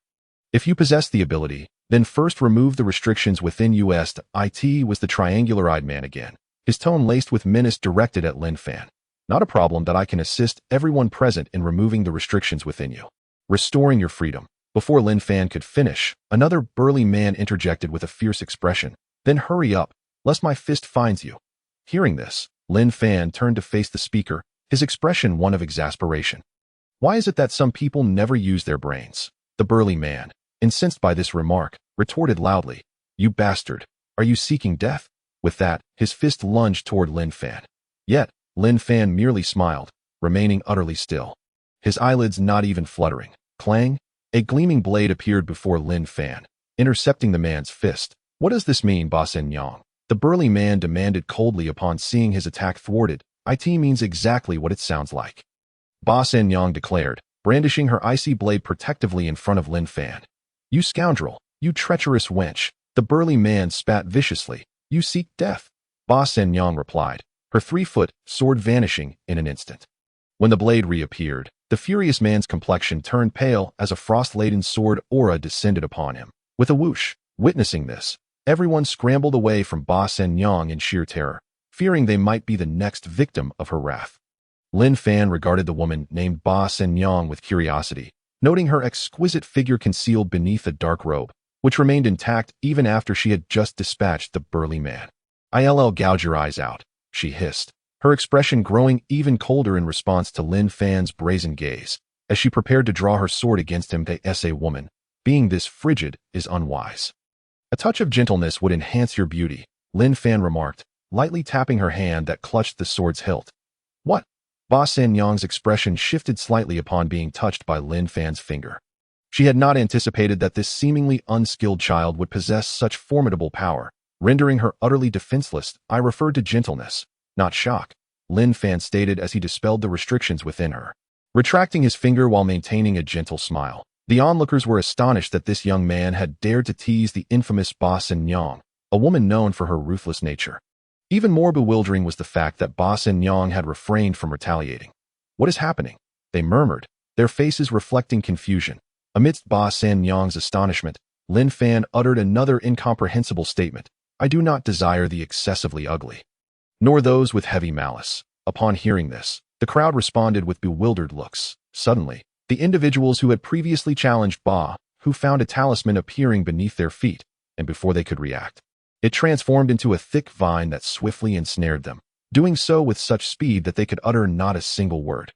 If you possess the ability, then first remove the restrictions within us. It was the triangular-eyed man again, his tone laced with menace directed at Lin Fan. Not a problem that I can assist everyone present in removing the restrictions within you. Restoring your freedom. Before Lin Fan could finish, another burly man interjected with a fierce expression. Then hurry up, lest my fist finds you. Hearing this, Lin Fan turned to face the speaker, his expression one of exasperation. Why is it that some people never use their brains? The burly man, incensed by this remark, retorted loudly. You bastard, are you seeking death? With that, his fist lunged toward Lin Fan. Yet, Lin Fan merely smiled, remaining utterly still. His eyelids not even fluttering. Clang! A gleaming blade appeared before Lin Fan, intercepting the man's fist. What does this mean, Ba Sen Yang? The burly man demanded coldly upon seeing his attack thwarted. It means exactly what it sounds like. Ba Sen Yang declared, brandishing her icy blade protectively in front of Lin Fan. You scoundrel, you treacherous wench. The burly man spat viciously. You seek death. Ba Sen Yang replied, her 3-foot sword vanishing in an instant. When the blade reappeared, the furious man's complexion turned pale as a frost-laden sword aura descended upon him. With a whoosh, witnessing this, everyone scrambled away from Ba Sen Yang in sheer terror, fearing they might be the next victim of her wrath. Lin Fan regarded the woman named Ba Sen Yang with curiosity, noting her exquisite figure concealed beneath a dark robe, which remained intact even after she had just dispatched the burly man. I'll gouge your eyes out, she hissed. her expression growing even colder in response to Lin Fan's brazen gaze, as she prepared to draw her sword against him. As a woman, being this frigid is unwise. A touch of gentleness would enhance your beauty, Lin Fan remarked, lightly tapping her hand that clutched the sword's hilt. What? Ba Senyang's expression shifted slightly upon being touched by Lin Fan's finger. She had not anticipated that this seemingly unskilled child would possess such formidable power, rendering her utterly defenseless. I referred to gentleness, not shock, Lin Fan stated as he dispelled the restrictions within her, retracting his finger while maintaining a gentle smile. The onlookers were astonished that this young man had dared to tease the infamous Ba Senyang, a woman known for her ruthless nature. Even more bewildering was the fact that Ba Senyang had refrained from retaliating. What is happening? They murmured, their faces reflecting confusion. Amidst Ba Senyang's astonishment, Lin Fan uttered another incomprehensible statement. I do not desire the excessively ugly, nor those with heavy malice. Upon hearing this, the crowd responded with bewildered looks. Suddenly, the individuals who had previously challenged Ba, who found a talisman appearing beneath their feet, and before they could react, it transformed into a thick vine that swiftly ensnared them, doing so with such speed that they could utter not a single word.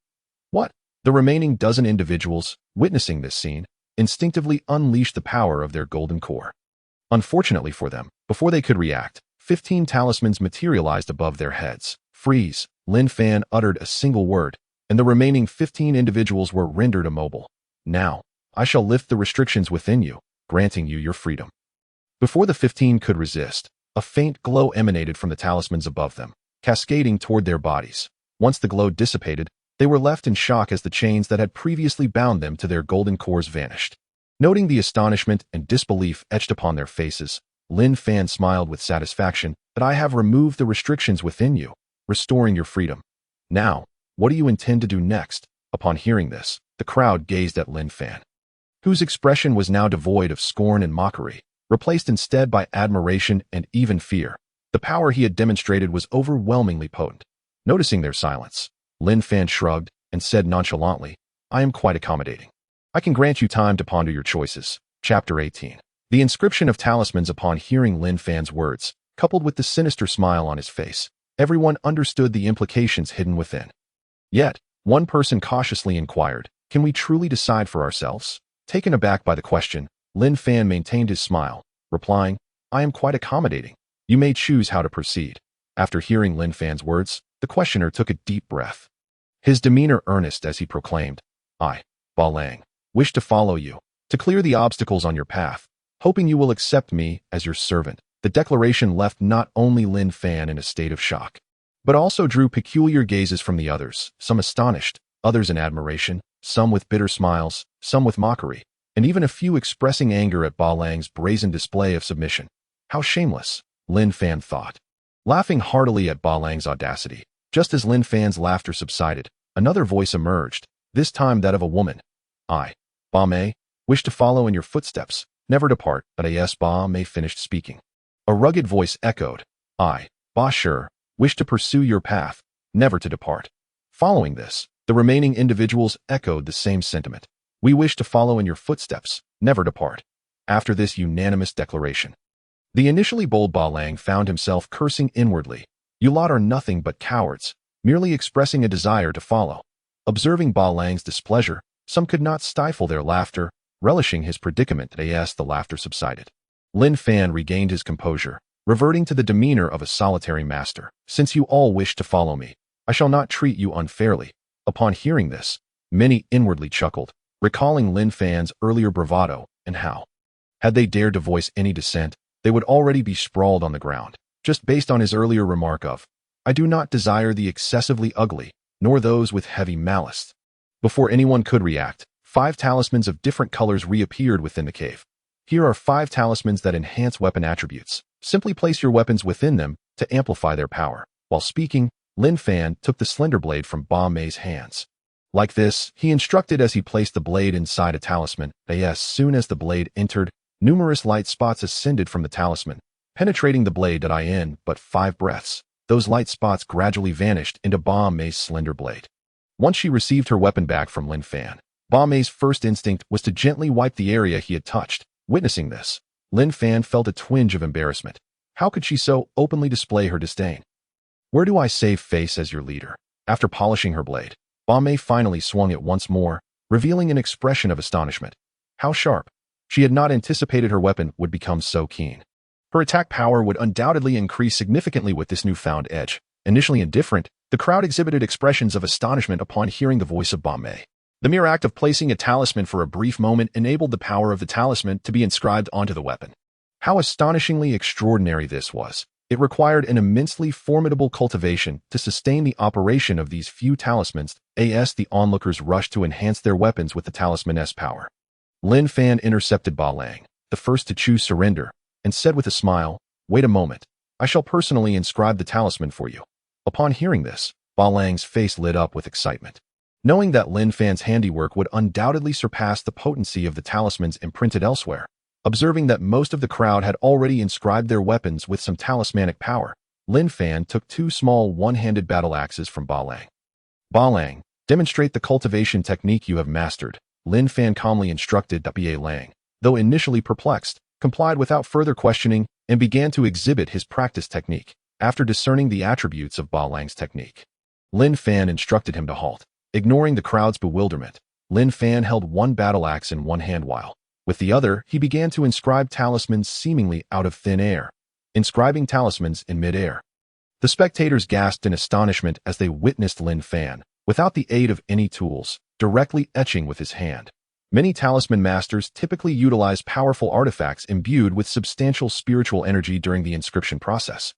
What? The remaining dozen individuals, witnessing this scene, instinctively unleashed the power of their golden core. Unfortunately for them, before they could react, 15 talismans materialized above their heads. Freeze! Lin Fan uttered a single word, and the remaining 15 individuals were rendered immobile. Now, I shall lift the restrictions within you, granting you your freedom. Before the 15 could resist, a faint glow emanated from the talismans above them, cascading toward their bodies. Once the glow dissipated, they were left in shock as the chains that had previously bound them to their golden cores vanished. Noting the astonishment and disbelief etched upon their faces, Lin Fan smiled with satisfaction. That I have removed the restrictions within you, restoring your freedom. Now, what do you intend to do next? Upon hearing this, the crowd gazed at Lin Fan, whose expression was now devoid of scorn and mockery, replaced instead by admiration and even fear. The power he had demonstrated was overwhelmingly potent. Noticing their silence, Lin Fan shrugged and said nonchalantly, I am quite accommodating. I can grant you time to ponder your choices. Chapter 18. The inscription of talismans. Upon hearing Lin Fan's words, coupled with the sinister smile on his face, everyone understood the implications hidden within. Yet, one person cautiously inquired, can we truly decide for ourselves? Taken aback by the question, Lin Fan maintained his smile, replying, I am quite accommodating. You may choose how to proceed. After hearing Lin Fan's words, the questioner took a deep breath, his demeanor earnest as he proclaimed, I, Ba Lang, wish to follow you, to clear the obstacles on your path, hoping you will accept me as your servant. The declaration left not only Lin Fan in a state of shock, but also drew peculiar gazes from the others, some astonished, others in admiration, some with bitter smiles, some with mockery, and even a few expressing anger at Ba Lang's brazen display of submission. How shameless, Lin Fan thought. Laughing heartily at Ba Lang's audacity, just as Lin Fan's laughter subsided, another voice emerged, this time that of a woman. I, Ba Mei, wish to follow in your footsteps, never depart. But yes, Ba Mei finished speaking. A rugged voice echoed, I, Ba Shi, wish to pursue your path, never to depart. Following this, the remaining individuals echoed the same sentiment. We wish to follow in your footsteps, never depart. After this unanimous declaration, the initially bold Ba Lang found himself cursing inwardly. You lot are nothing but cowards, merely expressing a desire to follow. Observing Ba Lang's displeasure, some could not stifle their laughter, relishing his predicament. As the laughter subsided, Lin Fan regained his composure, reverting to the demeanor of a solitary master. Since you all wish to follow me, I shall not treat you unfairly. Upon hearing this, many inwardly chuckled, recalling Lin Fan's earlier bravado and how, had they dared to voice any dissent, they would already be sprawled on the ground, just based on his earlier remark of, I do not desire the excessively ugly, nor those with heavy malice. Before anyone could react, 5 talismans of different colors reappeared within the cave. Here are 5 talismans that enhance weapon attributes. Simply place your weapons within them to amplify their power. While speaking, Lin Fan took the slender blade from Ba Mei's hands. Like this, he instructed as he placed the blade inside a talisman. As soon as the blade entered, numerous light spots ascended from the talisman, penetrating the blade. In but 5 breaths, those light spots gradually vanished into Ba Mei's slender blade. Once she received her weapon back from Lin Fan, Ba Mei's first instinct was to gently wipe the area he had touched. Witnessing this, Lin Fan felt a twinge of embarrassment. How could she so openly display her disdain? Where do I save face as your leader? After polishing her blade, Ba Mei finally swung it once more, revealing an expression of astonishment. How sharp! She had not anticipated her weapon would become so keen. Her attack power would undoubtedly increase significantly with this newfound edge. Initially indifferent, the crowd exhibited expressions of astonishment upon hearing the voice of Ba Mei. The mere act of placing a talisman for a brief moment enabled the power of the talisman to be inscribed onto the weapon. How astonishingly extraordinary this was! It required an immensely formidable cultivation to sustain the operation of these few talismans, as the onlookers rushed to enhance their weapons with the talisman's power. Lin Fan intercepted Ba Lang, the first to choose surrender, and said with a smile, "Wait a moment. I shall personally inscribe the talisman for you." Upon hearing this, Ba Lang's face lit up with excitement. Knowing that Lin Fan's handiwork would undoubtedly surpass the potency of the talismans imprinted elsewhere, observing that most of the crowd had already inscribed their weapons with some talismanic power, Lin Fan took two small one-handed battle axes from Ba Lang. "Ba Lang, demonstrate the cultivation technique you have mastered," Lin Fan calmly instructed Ba Lang, though initially perplexed, complied without further questioning and began to exhibit his practice technique. After discerning the attributes of Ba Lang's technique, Lin Fan instructed him to halt. Ignoring the crowd's bewilderment, Lin Fan held one battle axe in one hand while, with the other, he began to inscribe talismans seemingly out of thin air, inscribing talismans in mid-air. The spectators gasped in astonishment as they witnessed Lin Fan, without the aid of any tools, directly etching with his hand. Many talisman masters typically utilize powerful artifacts imbued with substantial spiritual energy during the inscription process.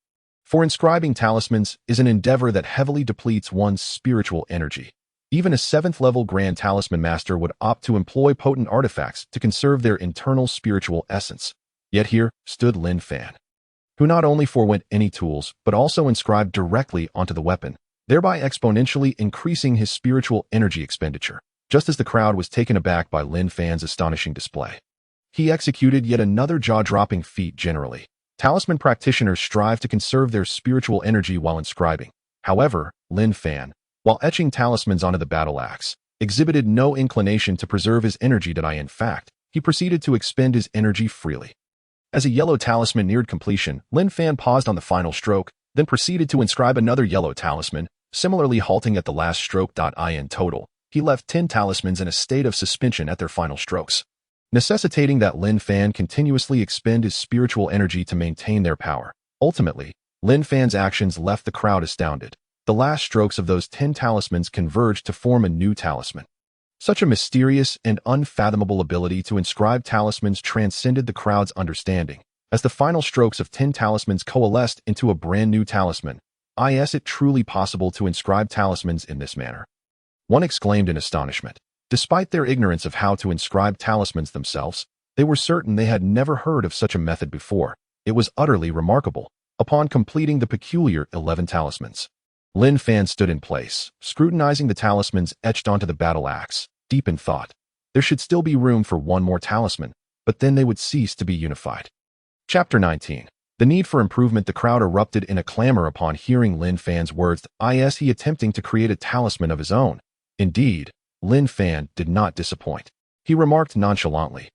For inscribing talismans is an endeavor that heavily depletes one's spiritual energy. Even a 7th-level Grand Talisman Master would opt to employ potent artifacts to conserve their internal spiritual essence. Yet here stood Lin Fan, who not only forewent any tools, but also inscribed directly onto the weapon, thereby exponentially increasing his spiritual energy expenditure. Just as the crowd was taken aback by Lin Fan's astonishing display, he executed yet another jaw-dropping feat. Generally, talisman practitioners strive to conserve their spiritual energy while inscribing. However, Lin Fan, while etching talismans onto the battle axe, exhibited no inclination to preserve his energy. In fact, he proceeded to expend his energy freely. As a yellow talisman neared completion, Lin Fan paused on the final stroke, then proceeded to inscribe another yellow talisman, similarly halting at the last stroke. In total, he left 10 talismans in a state of suspension at their final strokes, necessitating that Lin Fan continuously expend his spiritual energy to maintain their power. Ultimately, Lin Fan's actions left the crowd astounded. The last strokes of those 10 talismans converged to form a new talisman. Such a mysterious and unfathomable ability to inscribe talismans transcended the crowd's understanding. As the final strokes of 10 talismans coalesced into a brand new talisman, is it truly possible to inscribe talismans in this manner? One exclaimed in astonishment. Despite their ignorance of how to inscribe talismans themselves, they were certain they had never heard of such a method before. It was utterly remarkable. Upon completing the peculiar 11 talismans, Lin Fan stood in place, scrutinizing the talismans etched onto the battle axe, deep in thought. There should still be room for one more talisman, but then they would cease to be unified. Chapter 19. The need for improvement. The crowd erupted in a clamor upon hearing Lin Fan's words. He attempting to create a talisman of his own. Indeed, Lin Fan did not disappoint. He remarked nonchalantly,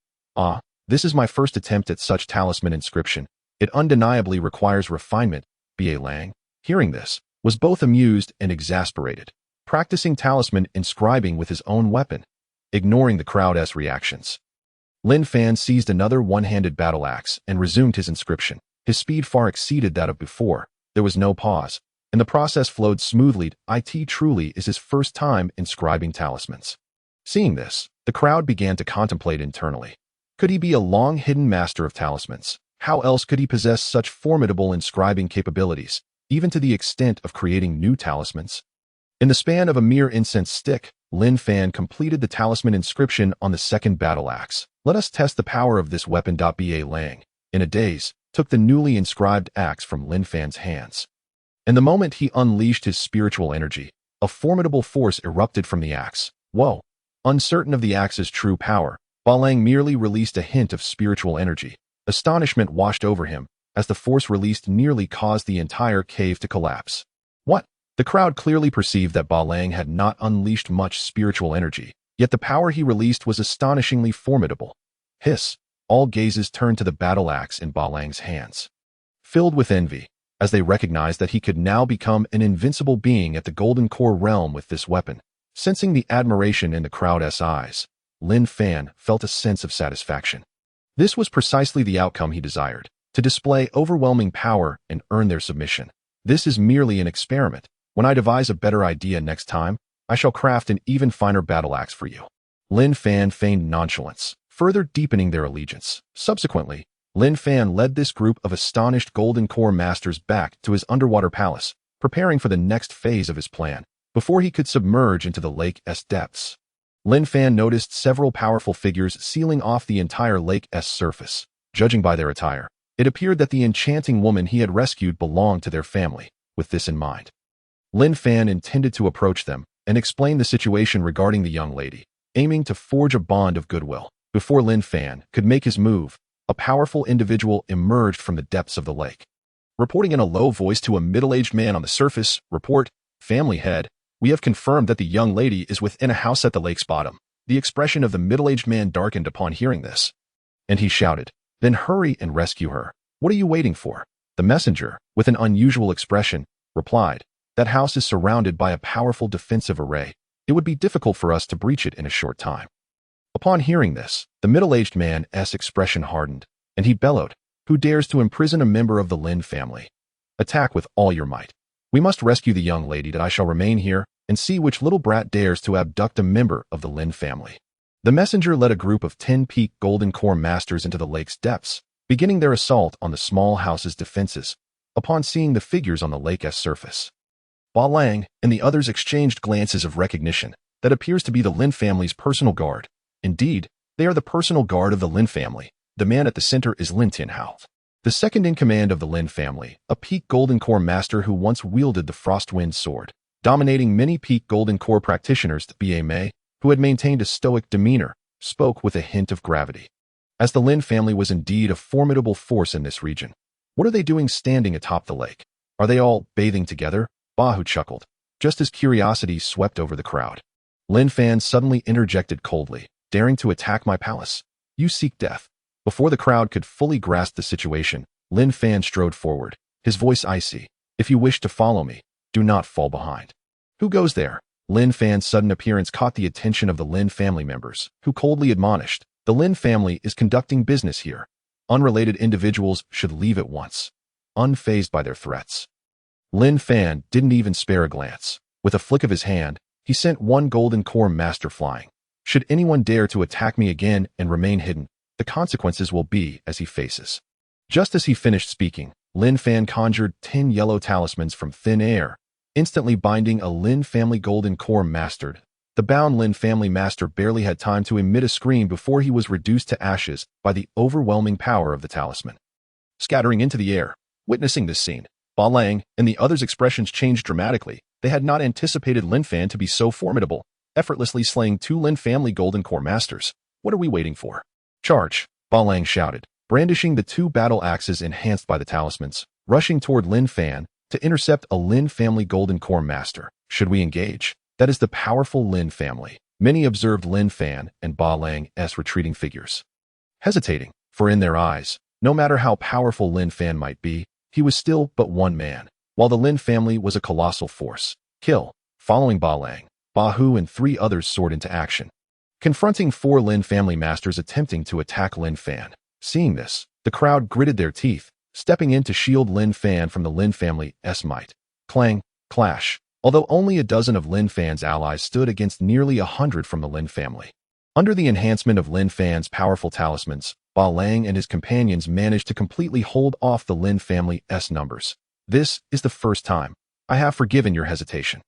"This is my first attempt at such talisman inscription. It undeniably requires refinement." Ba Lang, hearing this, was both amused and exasperated. Practicing talisman inscribing with his own weapon. Ignoring the crowd's reactions, Lin Fan seized another one-handed battle axe and resumed his inscription. His speed far exceeded that of before. There was no pause, and the process flowed smoothly. It truly is his first time inscribing talismans. Seeing this, the crowd began to contemplate internally. Could he be a long-hidden master of talismans? How else could he possess such formidable inscribing capabilities, even to the extent of creating new talismans? In the span of a mere incense stick, Lin Fan completed the talisman inscription on the second battle axe. Let us test the power of this weapon. Ba Lang, in a daze, took the newly inscribed axe from Lin Fan's hands. And the moment he unleashed his spiritual energy, a formidable force erupted from the axe. Whoa! Uncertain of the axe's true power, Ba Lang merely released a hint of spiritual energy. Astonishment washed over him, as the force released nearly caused the entire cave to collapse. What? The crowd clearly perceived that Ba Lang had not unleashed much spiritual energy, yet the power he released was astonishingly formidable. Hiss! All gazes turned to the battle axe in Ba Lang's hands. Filled with envy, as they recognized that he could now become an invincible being at the Golden Core realm with this weapon. Sensing the admiration in the crowd's eyes, Lin Fan felt a sense of satisfaction. This was precisely the outcome he desired, to display overwhelming power and earn their submission. This is merely an experiment. When I devise a better idea next time, I shall craft an even finer battle axe for you. Lin Fan feigned nonchalance, further deepening their allegiance. Subsequently, Lin Fan led this group of astonished Golden Core masters back to his underwater palace, preparing for the next phase of his plan, before he could submerge into the lake's depths. Lin Fan noticed several powerful figures sealing off the entire lake's surface. Judging by their attire, it appeared that the enchanting woman he had rescued belonged to their family. With this in mind, Lin Fan intended to approach them and explain the situation regarding the young lady, aiming to forge a bond of goodwill. Before Lin Fan could make his move, a powerful individual emerged from the depths of the lake. Reporting in a low voice to a middle-aged man on the surface, "Report, family head. We have confirmed that the young lady is within a house at the lake's bottom." The expression of the middle-aged man darkened upon hearing this, and he shouted, "Then hurry and rescue her. What are you waiting for?" The messenger, with an unusual expression, replied, "That house is surrounded by a powerful defensive array. It would be difficult for us to breach it in a short time." Upon hearing this, the middle-aged man's expression hardened, and he bellowed, "Who dares to imprison a member of the Lin family? Attack with all your might. We must rescue the young lady, that I shall remain here and see which little brat dares to abduct a member of the Lin family." The messenger led a group of 10 peak Golden Core masters into the lake's depths, beginning their assault on the small house's defenses. Upon seeing the figures on the lake's surface, Ba Lang and the others exchanged glances of recognition. That appears to be the Lin family's personal guard. Indeed, they are the personal guard of the Lin family. The man at the center is Lin Tinhao, the second in command of the Lin family, a peak Golden Core master who once wielded the Frostwind sword, dominating many peak Golden Core practitioners. Ba Mei, who had maintained a stoic demeanor, spoke with a hint of gravity. As the Lin family was indeed a formidable force in this region. What are they doing standing atop the lake? Are they all bathing together? Ba Hu chuckled, just as curiosity swept over the crowd. Lin Fan suddenly interjected coldly, "Daring to attack my palace? You seek death." Before the crowd could fully grasp the situation, Lin Fan strode forward, his voice icy. "If you wish to follow me, do not fall behind." "Who goes there?" Lin Fan's sudden appearance caught the attention of the Lin family members, who coldly admonished, "The Lin family is conducting business here. Unrelated individuals should leave at once." Unfazed by their threats, Lin Fan didn't even spare a glance. With a flick of his hand, he sent one Golden Core master flying. "Should anyone dare to attack me again and remain hidden, the consequences will be as he faces." Just as he finished speaking, Lin Fan conjured 10 yellow talismans from thin air, instantly binding a Lin family Golden Core master. The bound Lin family master barely had time to emit a scream before he was reduced to ashes by the overwhelming power of the talisman. Scattering into the air, witnessing this scene, Ba Lang and the others' expressions changed dramatically. They had not anticipated Lin Fan to be so formidable, effortlessly slaying 2 Lin family Golden Core masters. "What are we waiting for? Charge!" Ba Lang shouted, brandishing the 2 battle axes enhanced by the talismans, rushing toward Lin Fan to intercept a Lin family Golden Core master. "Should we engage? That is the powerful Lin family." Many observed Lin Fan and Ba Lang's retreating figures, hesitating, for in their eyes, no matter how powerful Lin Fan might be, he was still but one man, while the Lin family was a colossal force. "Kill!" Following Ba Lang, Ba Hu and 3 others soared into action, confronting 4 Lin family masters attempting to attack Lin Fan. Seeing this, the crowd gritted their teeth, stepping in to shield Lin Fan from the Lin family's might. Clang, clash. Although only a dozen of Lin Fan's allies stood against nearly 100 from the Lin family. Under the enhancement of Lin Fan's powerful talismans, Ba Lang and his companions managed to completely hold off the Lin family's numbers. "This is the first time. I have forgiven your hesitation.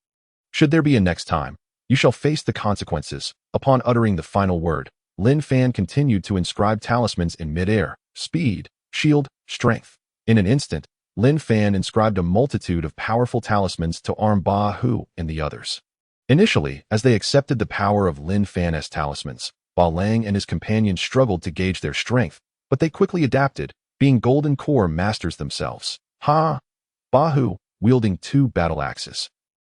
Should there be a next time, you shall face the consequences." Upon uttering the final word, Lin Fan continued to inscribe talismans in midair: speed, shield, strength. In an instant, Lin Fan inscribed a multitude of powerful talismans to arm Ba Hu and the others. Initially, as they accepted the power of Lin Fan's talismans, Ba Lang and his companions struggled to gauge their strength, but they quickly adapted, being Golden Core masters themselves. "Ha!" Ba Hu, wielding 2 battle axes,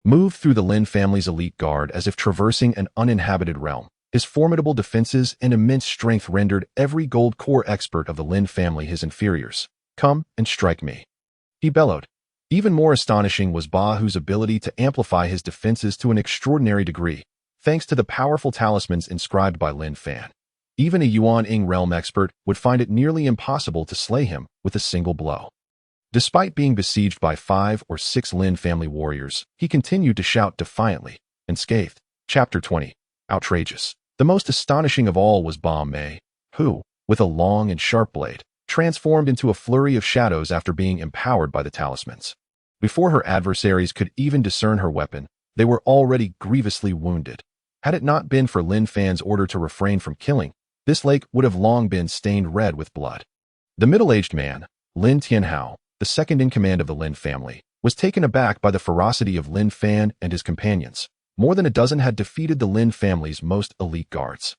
moved through the Lin family's elite guard as if traversing an uninhabited realm. His formidable defenses and immense strength rendered every Gold Core expert of the Lin family his inferiors. "Come and strike me," he bellowed, Even more astonishing was Ba Hu's ability to amplify his defenses to an extraordinary degree, thanks to the powerful talismans inscribed by Lin Fan. Even a Yuan-Ing realm expert would find it nearly impossible to slay him with a single blow. Despite being besieged by 5 or 6 Lin family warriors, he continued to shout defiantly, unscathed. Chapter 20. Outrageous. The most astonishing of all was Ba Mei, who, with a long and sharp blade, transformed into a flurry of shadows after being empowered by the talismans. Before her adversaries could even discern her weapon, they were already grievously wounded. Had it not been for Lin Fan's order to refrain from killing, this lake would have long been stained red with blood. The middle-aged man, Lin Tianhao, the second in command of the Lin family, was taken aback by the ferocity of Lin Fan and his companions. More than a dozen had defeated the Lin family's most elite guards.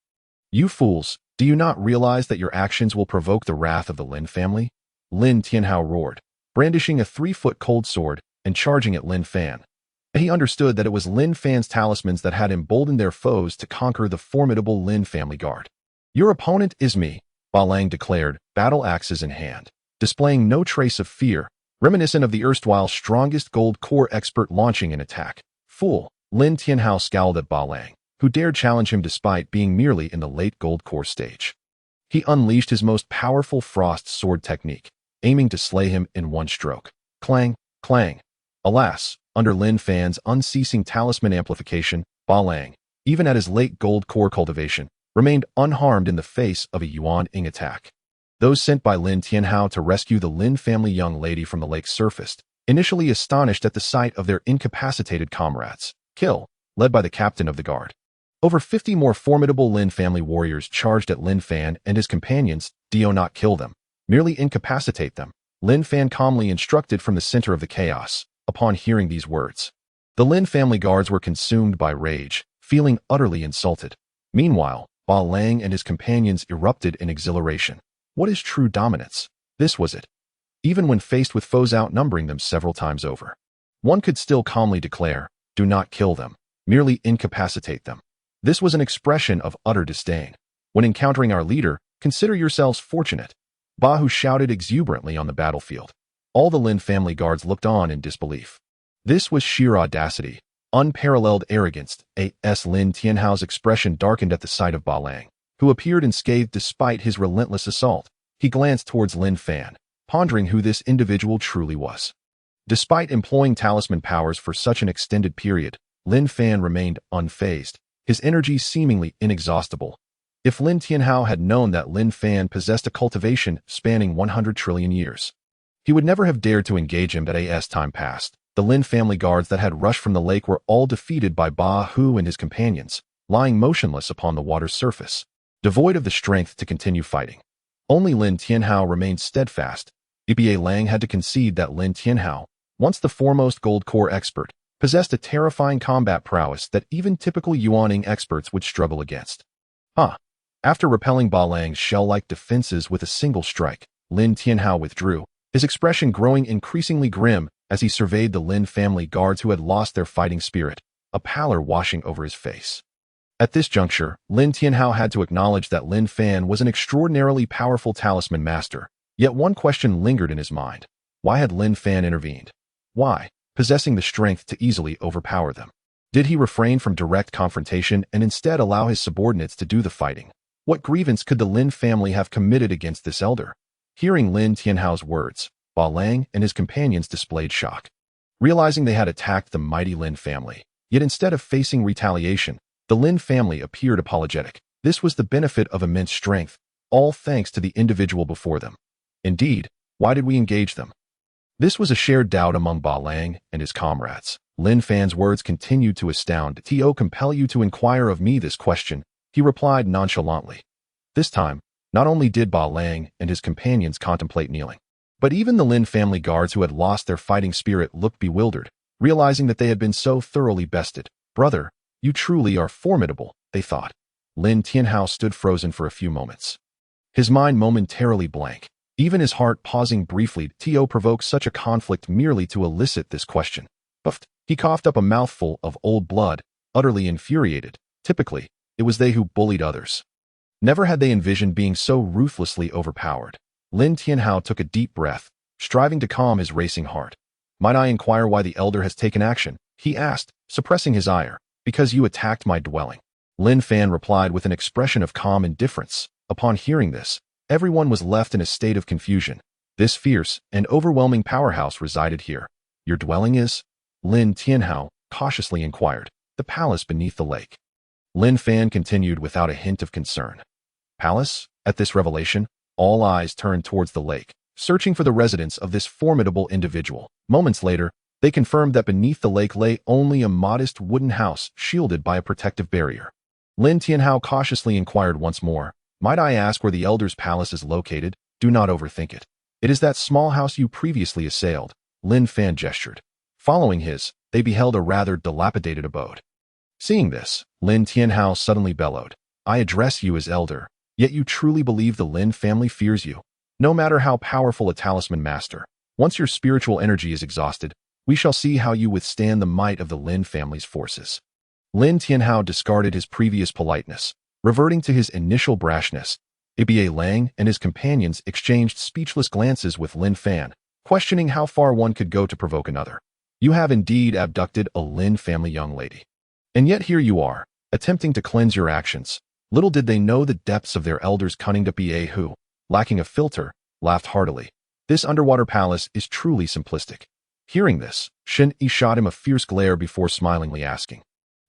"You fools, do you not realize that your actions will provoke the wrath of the Lin family?" Lin Tianhao roared, brandishing a 3-foot cold sword and charging at Lin Fan. He understood that it was Lin Fan's talismans that had emboldened their foes to conquer the formidable Lin family guard. "Your opponent is me," Ba Lang declared, battle axes in hand, displaying no trace of fear, reminiscent of the erstwhile strongest gold core expert launching an attack. "Fool!" Lin Tianhao scowled at Ba Lang, who dared challenge him despite being merely in the late gold core stage. He unleashed his most powerful frost sword technique, aiming to slay him in one stroke. Clang, clang. Alas, under Lin Fan's unceasing talisman amplification, Ba Lang, even at his late gold core cultivation, remained unharmed in the face of a Yuan-Ing attack. Those sent by Lin Tianhao to rescue the Lin family young lady from the lake surfaced, initially astonished at the sight of their incapacitated comrades. Kill, led by the captain of the guard. Over 50 more formidable Lin family warriors charged at Lin Fan and his companions. "Do not kill them, merely incapacitate them," Lin Fan calmly instructed from the center of the chaos. Upon hearing these words, the Lin family guards were consumed by rage, feeling utterly insulted. Meanwhile, Ba Lang and his companions erupted in exhilaration. What is true dominance? This was it. Even when faced with foes outnumbering them several times over, one could still calmly declare, "Do not kill them, merely incapacitate them." This was an expression of utter disdain. "When encountering our leader, consider yourselves fortunate," Ba Hu shouted exuberantly on the battlefield. All the Lin family guards looked on in disbelief. This was sheer audacity, unparalleled arrogance. Lin Tianhao's expression darkened at the sight of Ba Lang, who appeared unscathed despite his relentless assault. He glanced towards Lin Fan, pondering who this individual truly was. Despite employing talisman powers for such an extended period, Lin Fan remained unfazed, his energy seemingly inexhaustible. If Lin Tianhao had known that Lin Fan possessed a cultivation spanning 100 trillion years, he would never have dared to engage him. But as time passed, the Lin family guards that had rushed from the lake were all defeated by Ba Hu and his companions, lying motionless upon the water's surface, devoid of the strength to continue fighting. Only Lin Tianhao remained steadfast. Ba Lang had to concede that Lin Tianhao, once the foremost gold core expert, possessed a terrifying combat prowess that even typical Yuan-Ing experts would struggle against. After repelling Ba Lang's shell-like defenses with a single strike, Lin Tianhao withdrew, his expression growing increasingly grim as he surveyed the Lin family guards who had lost their fighting spirit, a pallor washing over his face. At this juncture, Lin Tianhao had to acknowledge that Lin Fan was an extraordinarily powerful talisman master, yet one question lingered in his mind. Why had Lin Fan intervened? Why, possessing the strength to easily overpower them, did he refrain from direct confrontation and instead allow his subordinates to do the fighting? What grievance could the Lin family have committed against this elder? Hearing Lin Tianhao's words, Ba Lang and his companions displayed shock. Realizing they had attacked the mighty Lin family, yet instead of facing retaliation, the Lin family appeared apologetic. This was the benefit of immense strength, all thanks to the individual before them. Indeed, why did we engage them? This was a shared doubt among Ba Lang and his comrades. Lin Fan's words continued to astound. "To compel you to inquire of me this question," he replied nonchalantly. This time, not only did Ba Lang and his companions contemplate kneeling, but even the Lin family guards who had lost their fighting spirit looked bewildered, realizing that they had been so thoroughly bested. "Brother, you truly are formidable," they thought. Lin Tianhao stood frozen for a few moments, his mind momentarily blank. Even his heart pausing briefly. To provoke such a conflict merely to elicit this question. Puffed. He coughed up a mouthful of old blood, utterly infuriated. Typically, it was they who bullied others. Never had they envisioned being so ruthlessly overpowered. Lin Tianhao took a deep breath, striving to calm his racing heart. Might I inquire why the elder has taken action? He asked, suppressing his ire. Because you attacked my dwelling. Lin Fan replied with an expression of calm indifference. Upon hearing this, everyone was left in a state of confusion. This fierce and overwhelming powerhouse resided here. Your dwelling is? Lin Tianhao cautiously inquired. The palace beneath the lake. Lin Fan continued without a hint of concern. Palace? At this revelation, all eyes turned towards the lake, searching for the residence of this formidable individual. Moments later, they confirmed that beneath the lake lay only a modest wooden house shielded by a protective barrier. Lin Tianhao cautiously inquired once more, might I ask where the elder's palace is located? Do not overthink it. It is that small house you previously assailed. Lin Fan gestured. Following his, they beheld a rather dilapidated abode. Seeing this, Lin Tianhao suddenly bellowed. I address you as elder, yet you truly believe the Lin family fears you. No matter how powerful a talisman master, once your spiritual energy is exhausted, we shall see how you withstand the might of the Lin family's forces. Lin Tianhao discarded his previous politeness, reverting to his initial brashness. Aba Lang and his companions exchanged speechless glances with Lin Fan, questioning how far one could go to provoke another. You have indeed abducted a Lin family young lady. And yet here you are, attempting to cleanse your actions. Little did they know the depths of their elder's cunning. Ba who, lacking a filter, laughed heartily. This underwater palace is truly simplistic. Hearing this, Shen Yi shot him a fierce glare before smilingly asking,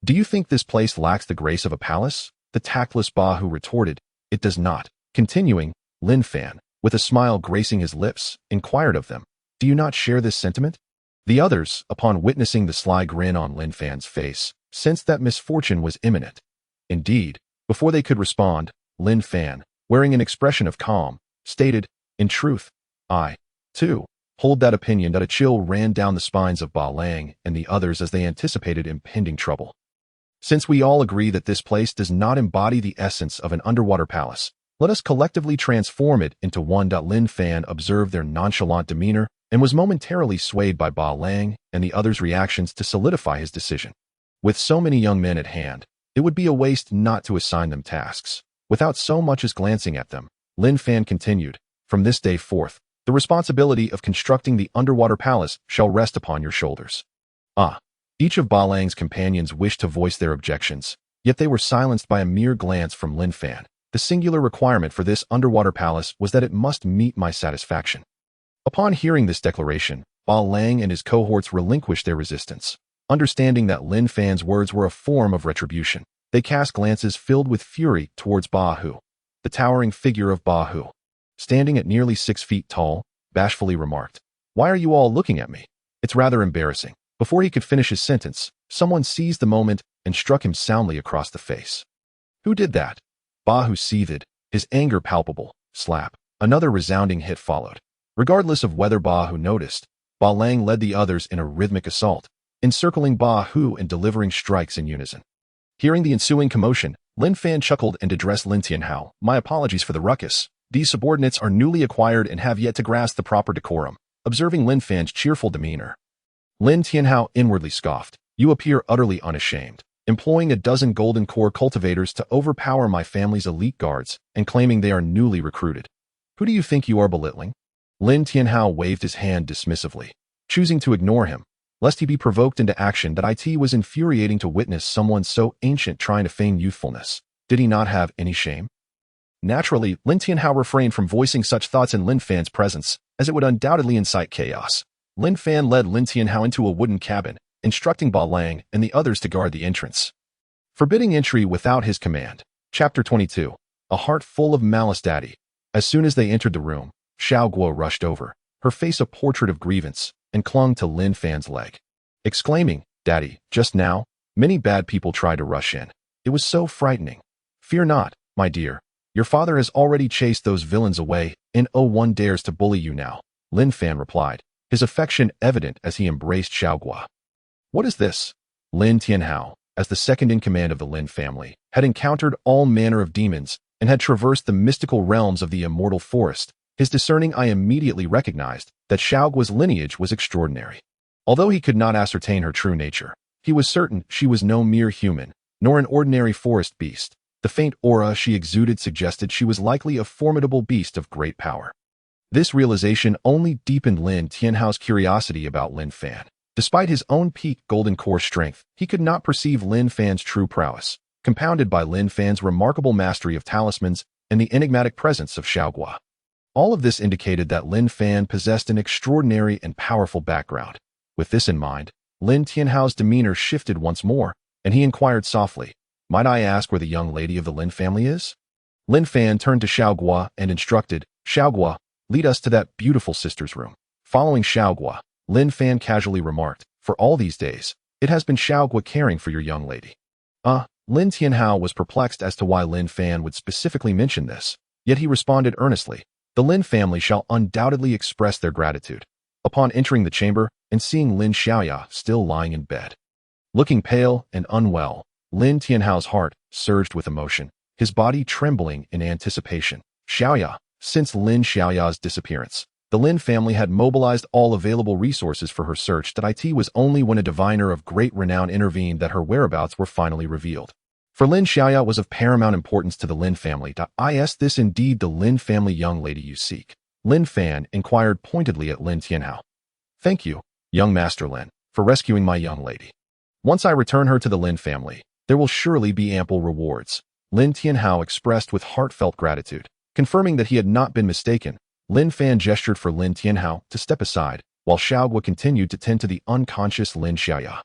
do you think this place lacks the grace of a palace? The tactless Ba Hu retorted, it does not. Continuing, Lin Fan, with a smile gracing his lips, inquired of them, do you not share this sentiment? The others, upon witnessing the sly grin on Lin Fan's face, sensed that misfortune was imminent. Indeed, before they could respond, Lin Fan, wearing an expression of calm, stated, in truth, I, too, hold that opinion. That a chill ran down the spines of Ba Lang and the others as they anticipated impending trouble. Since we all agree that this place does not embody the essence of an underwater palace, let us collectively transform it into one. Lin Fan observed their nonchalant demeanor and was momentarily swayed by Ba Lang and the others' reactions to solidify his decision. With so many young men at hand, it would be a waste not to assign them tasks. Without so much as glancing at them, Lin Fan continued, from this day forth, the responsibility of constructing the underwater palace shall rest upon your shoulders. Each of Ba Lang's companions wished to voice their objections, yet they were silenced by a mere glance from Lin Fan. The singular requirement for this underwater palace was that it must meet my satisfaction. Upon hearing this declaration, Ba Lang and his cohorts relinquished their resistance. Understanding that Lin Fan's words were a form of retribution, they cast glances filled with fury towards Ba Hu. The towering figure of Ba Hu, standing at nearly 6 feet tall, bashfully remarked, why are you all looking at me? It's rather embarrassing. Before he could finish his sentence, someone seized the moment and struck him soundly across the face. Who did that? Ba Hu seethed, his anger palpable. Slap. Another resounding hit followed. Regardless of whether Ba Hu noticed, Ba Lang led the others in a rhythmic assault, encircling Ba Hu and delivering strikes in unison. Hearing the ensuing commotion, Lin Fan chuckled and addressed Lin Tianhao. My apologies for the ruckus. These subordinates are newly acquired and have yet to grasp the proper decorum. Observing Lin Fan's cheerful demeanor, Lin Tianhao inwardly scoffed. You appear utterly unashamed, employing a dozen golden core cultivators to overpower my family's elite guards and claiming they are newly recruited. Who do you think you are belittling? Lin Tianhao waved his hand dismissively, choosing to ignore him, lest he be provoked into action. That it was infuriating to witness someone so ancient trying to feign youthfulness. Did he not have any shame? Naturally, Lin Tianhao refrained from voicing such thoughts in Lin Fan's presence, as it would undoubtedly incite chaos. Lin Fan led Lin Tianhao into a wooden cabin, instructing Ba Lang and the others to guard the entrance, forbidding entry without his command. Chapter 22. A heart full of malice. Daddy. As soon as they entered the room, Xiao Guo rushed over, her face a portrait of grievance, and clung to Lin Fan's leg, exclaiming, Daddy, just now, many bad people tried to rush in. It was so frightening. Fear not, my dear. Your father has already chased those villains away, and no one dares to bully you now, Lin Fan replied, his affection evident as he embraced Xiao Guo. What is this? Lin Tianhao, as the second in command of the Lin family, had encountered all manner of demons and had traversed the mystical realms of the immortal forest. His discerning eye immediately recognized that Xiao Guo's lineage was extraordinary. Although he could not ascertain her true nature, he was certain she was no mere human, nor an ordinary forest beast. The faint aura she exuded suggested she was likely a formidable beast of great power. This realization only deepened Lin Tianhao's curiosity about Lin Fan. Despite his own peak golden core strength, he could not perceive Lin Fan's true prowess, compounded by Lin Fan's remarkable mastery of talismans and the enigmatic presence of Xiaogua. All of this indicated that Lin Fan possessed an extraordinary and powerful background. With this in mind, Lin Tianhao's demeanor shifted once more, and he inquired softly, "Might I ask where the young lady of the Lin family is?" Lin Fan turned to Xiaogua and instructed, "Xiaogua, lead us to that beautiful sister's room." Following Xiaogua, Lin Fan casually remarked, "For all these days, it has been Xiaogua caring for your young lady." Lin Tianhao was perplexed as to why Lin Fan would specifically mention this, yet he responded earnestly, "The Lin family shall undoubtedly express their gratitude." Upon entering the chamber and seeing Lin Xiaoya still lying in bed, looking pale and unwell, Lin Tianhao's heart surged with emotion, his body trembling in anticipation. Xiaoya. Since Lin Xiaoya's disappearance, the Lin family had mobilized all available resources for her search. It was only when a diviner of great renown intervened that her whereabouts were finally revealed. For Lin Xiaoya was of paramount importance to the Lin family. Is this indeed the Lin family young lady you seek? Lin Fan inquired pointedly at Lin Tianhao. "Thank you, young Master Lin, for rescuing my young lady. Once I return her to the Lin family, there will surely be ample rewards." Lin Tianhao expressed with heartfelt gratitude. Confirming that he had not been mistaken, Lin Fan gestured for Lin Tianhao to step aside, while Xiaogua continued to tend to the unconscious Lin Xiaoya.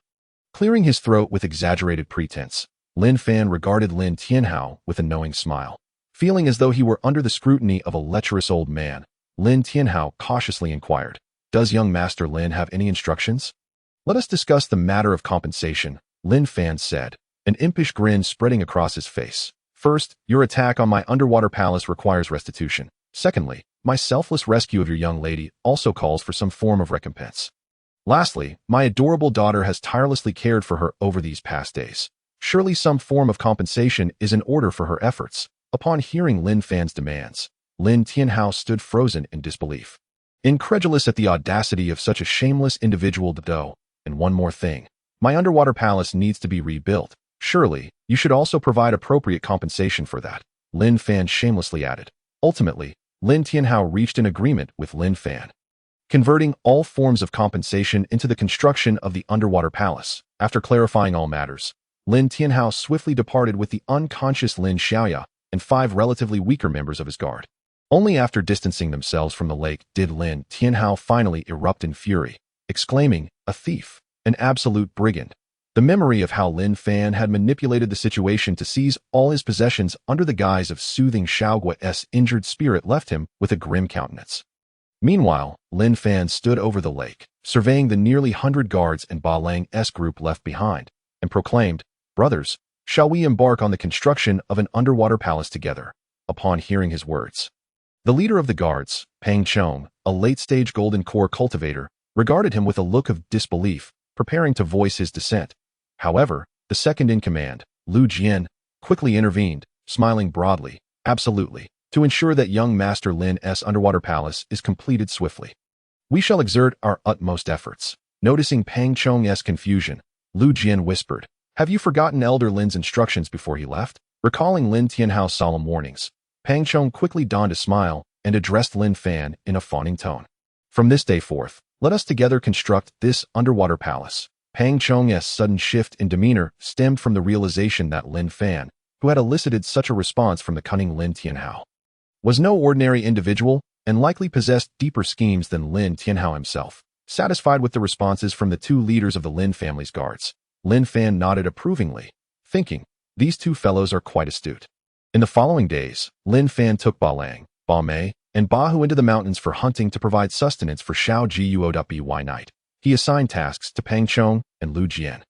Clearing his throat with exaggerated pretense, Lin Fan regarded Lin Tianhao with a knowing smile. Feeling as though he were under the scrutiny of a lecherous old man, Lin Tianhao cautiously inquired, "Does young Master Lin have any instructions?" "Let us discuss the matter of compensation," Lin Fan said, an impish grin spreading across his face. "First, your attack on my underwater palace requires restitution. Secondly, my selfless rescue of your young lady also calls for some form of recompense. Lastly, my adorable daughter has tirelessly cared for her over these past days. Surely some form of compensation is in order for her efforts." Upon hearing Lin Fan's demands, Lin Tianhao stood frozen in disbelief, incredulous at the audacity of such a shameless individual. "And one more thing. My underwater palace needs to be rebuilt. Surely, you should also provide appropriate compensation for that," Lin Fan shamelessly added. Ultimately, Lin Tianhao reached an agreement with Lin Fan, converting all forms of compensation into the construction of the underwater palace. After clarifying all matters, Lin Tianhao swiftly departed with the unconscious Lin Xiaoya and 5 relatively weaker members of his guard. Only after distancing themselves from the lake did Lin Tianhao finally erupt in fury, exclaiming, "A thief, an absolute brigand." The memory of how Lin Fan had manipulated the situation to seize all his possessions under the guise of soothing Xiaogua's injured spirit left him with a grim countenance. Meanwhile, Lin Fan stood over the lake, surveying the nearly 100 guards and Ba Lang's group left behind, and proclaimed, "Brothers, shall we embark on the construction of an underwater palace together?" Upon hearing his words, the leader of the guards, Pang Chong, a late-stage golden core cultivator, regarded him with a look of disbelief, preparing to voice his dissent. However, the second in command, Lu Jian, quickly intervened, smiling broadly, "Absolutely, to ensure that young Master Lin's underwater palace is completed swiftly. We shall exert our utmost efforts." Noticing Pang Chong's confusion, Lu Jian whispered, "Have you forgotten Elder Lin's instructions before he left?" Recalling Lin Tianhao's solemn warnings, Pang Chong quickly donned a smile and addressed Lin Fan in a fawning tone. "From this day forth, let us together construct this underwater palace." Pang Chong's sudden shift in demeanor stemmed from the realization that Lin Fan, who had elicited such a response from the cunning Lin Tianhao, was no ordinary individual and likely possessed deeper schemes than Lin Tianhao himself. Satisfied with the responses from the 2 leaders of the Lin family's guards, Lin Fan nodded approvingly, thinking, "These 2 fellows are quite astute." In the following days, Lin Fan took Ba Lang, Ba Mei, and Ba Hu into the mountains for hunting to provide sustenance for Xiao Guo night. He assigned tasks to Pang Chong and Lu Jian,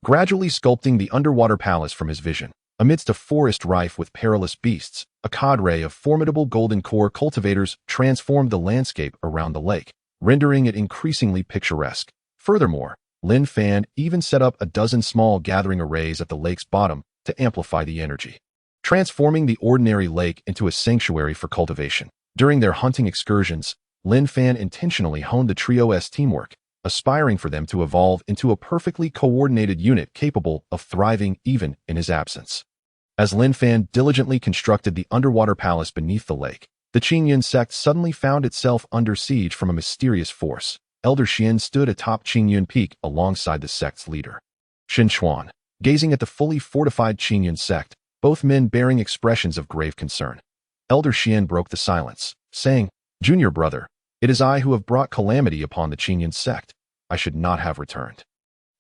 gradually sculpting the underwater palace from his vision. Amidst a forest rife with perilous beasts, a cadre of formidable golden core cultivators transformed the landscape around the lake, rendering it increasingly picturesque. Furthermore, Lin Fan even set up a dozen small gathering arrays at the lake's bottom to amplify the energy, transforming the ordinary lake into a sanctuary for cultivation. During their hunting excursions, Lin Fan intentionally honed the trio's teamwork, aspiring for them to evolve into a perfectly coordinated unit capable of thriving even in his absence. As Lin Fan diligently constructed the underwater palace beneath the lake, The Qingyun sect suddenly found itself under siege from a mysterious force. Elder Xian stood atop Qingyun Peak alongside the sect's leader, Xin Chuan, gazing at the fully fortified Qingyun sect, both men bearing expressions of grave concern. Elder Xian broke the silence, saying, "Junior brother, it is I who have brought calamity upon the Qingyun sect. I should not have returned."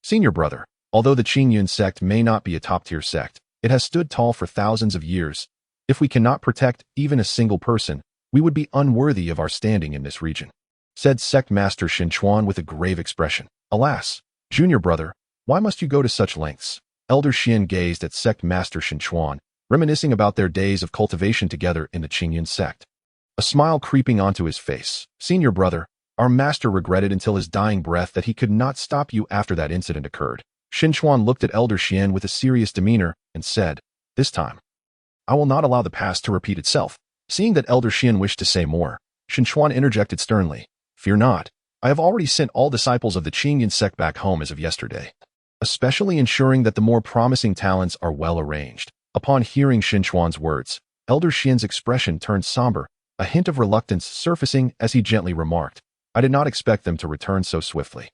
Senior brother, although the Qingyun sect may not be a top-tier sect, it has stood tall for thousands of years. If we cannot protect even a single person, we would be unworthy of our standing in this region, said Sect Master Xin Chuan with a grave expression. Alas, junior brother, why must you go to such lengths? Elder Xian gazed at Sect Master Xin Chuan, reminiscing about their days of cultivation together in the Qingyun sect. A smile creeping onto his face. Senior brother, our master regretted until his dying breath that he could not stop you after that incident occurred. Xin Chuan looked at Elder Xian with a serious demeanor and said, "This time, I will not allow the past to repeat itself." Seeing that Elder Xian wished to say more, Xin Chuan interjected sternly, "Fear not, I have already sent all disciples of the Qingyun sect back home as of yesterday, especially ensuring that the more promising talents are well arranged." Upon hearing Xin Chuan's words, Elder Xian's expression turned somber, a hint of reluctance surfacing as he gently remarked, "I did not expect them to return so swiftly.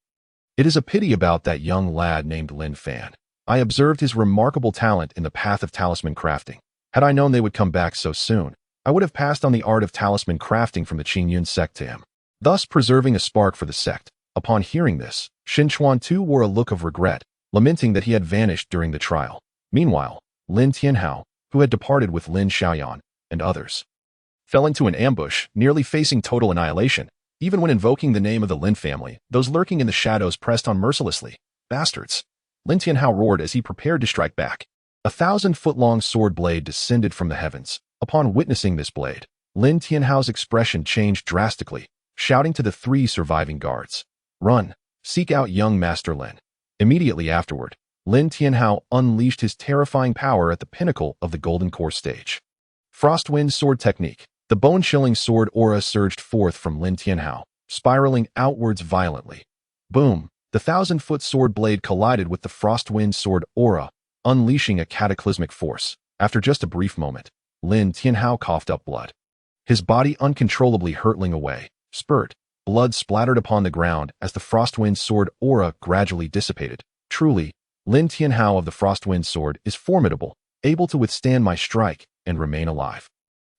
It is a pity about that young lad named Lin Fan. I observed his remarkable talent in the path of talisman crafting. Had I known they would come back so soon, I would have passed on the art of talisman crafting from the Qingyun sect to him, thus preserving a spark for the sect." Upon hearing this, Xin Chuan too wore a look of regret, lamenting that he had vanished during the trial. Meanwhile, Lin Tianhao, who had departed with Lin Xiaoyan and others, fell into an ambush, nearly facing total annihilation. Even when invoking the name of the Lin family, those lurking in the shadows pressed on mercilessly. "Bastards!" Lin Tianhao roared as he prepared to strike back. 1,000-foot-long sword blade descended from the heavens. Upon witnessing this blade, Lin Tianhao's expression changed drastically, shouting to the 3 surviving guards, "Run! Seek out young Master Lin." Immediately afterward, Lin Tianhao unleashed his terrifying power at the pinnacle of the Golden Core stage. Frostwind Sword Technique. The bone-chilling sword aura surged forth from Lin Tianhao, spiraling outwards violently. Boom! The 1,000-foot sword blade collided with the Frostwind sword aura, unleashing a cataclysmic force. After just a brief moment, Lin Tianhao coughed up blood, his body uncontrollably hurtling away. Spurt. Blood splattered upon the ground as the Frostwind sword aura gradually dissipated. Truly, Lin Tianhao of the Frostwind sword is formidable, able to withstand my strike and remain alive.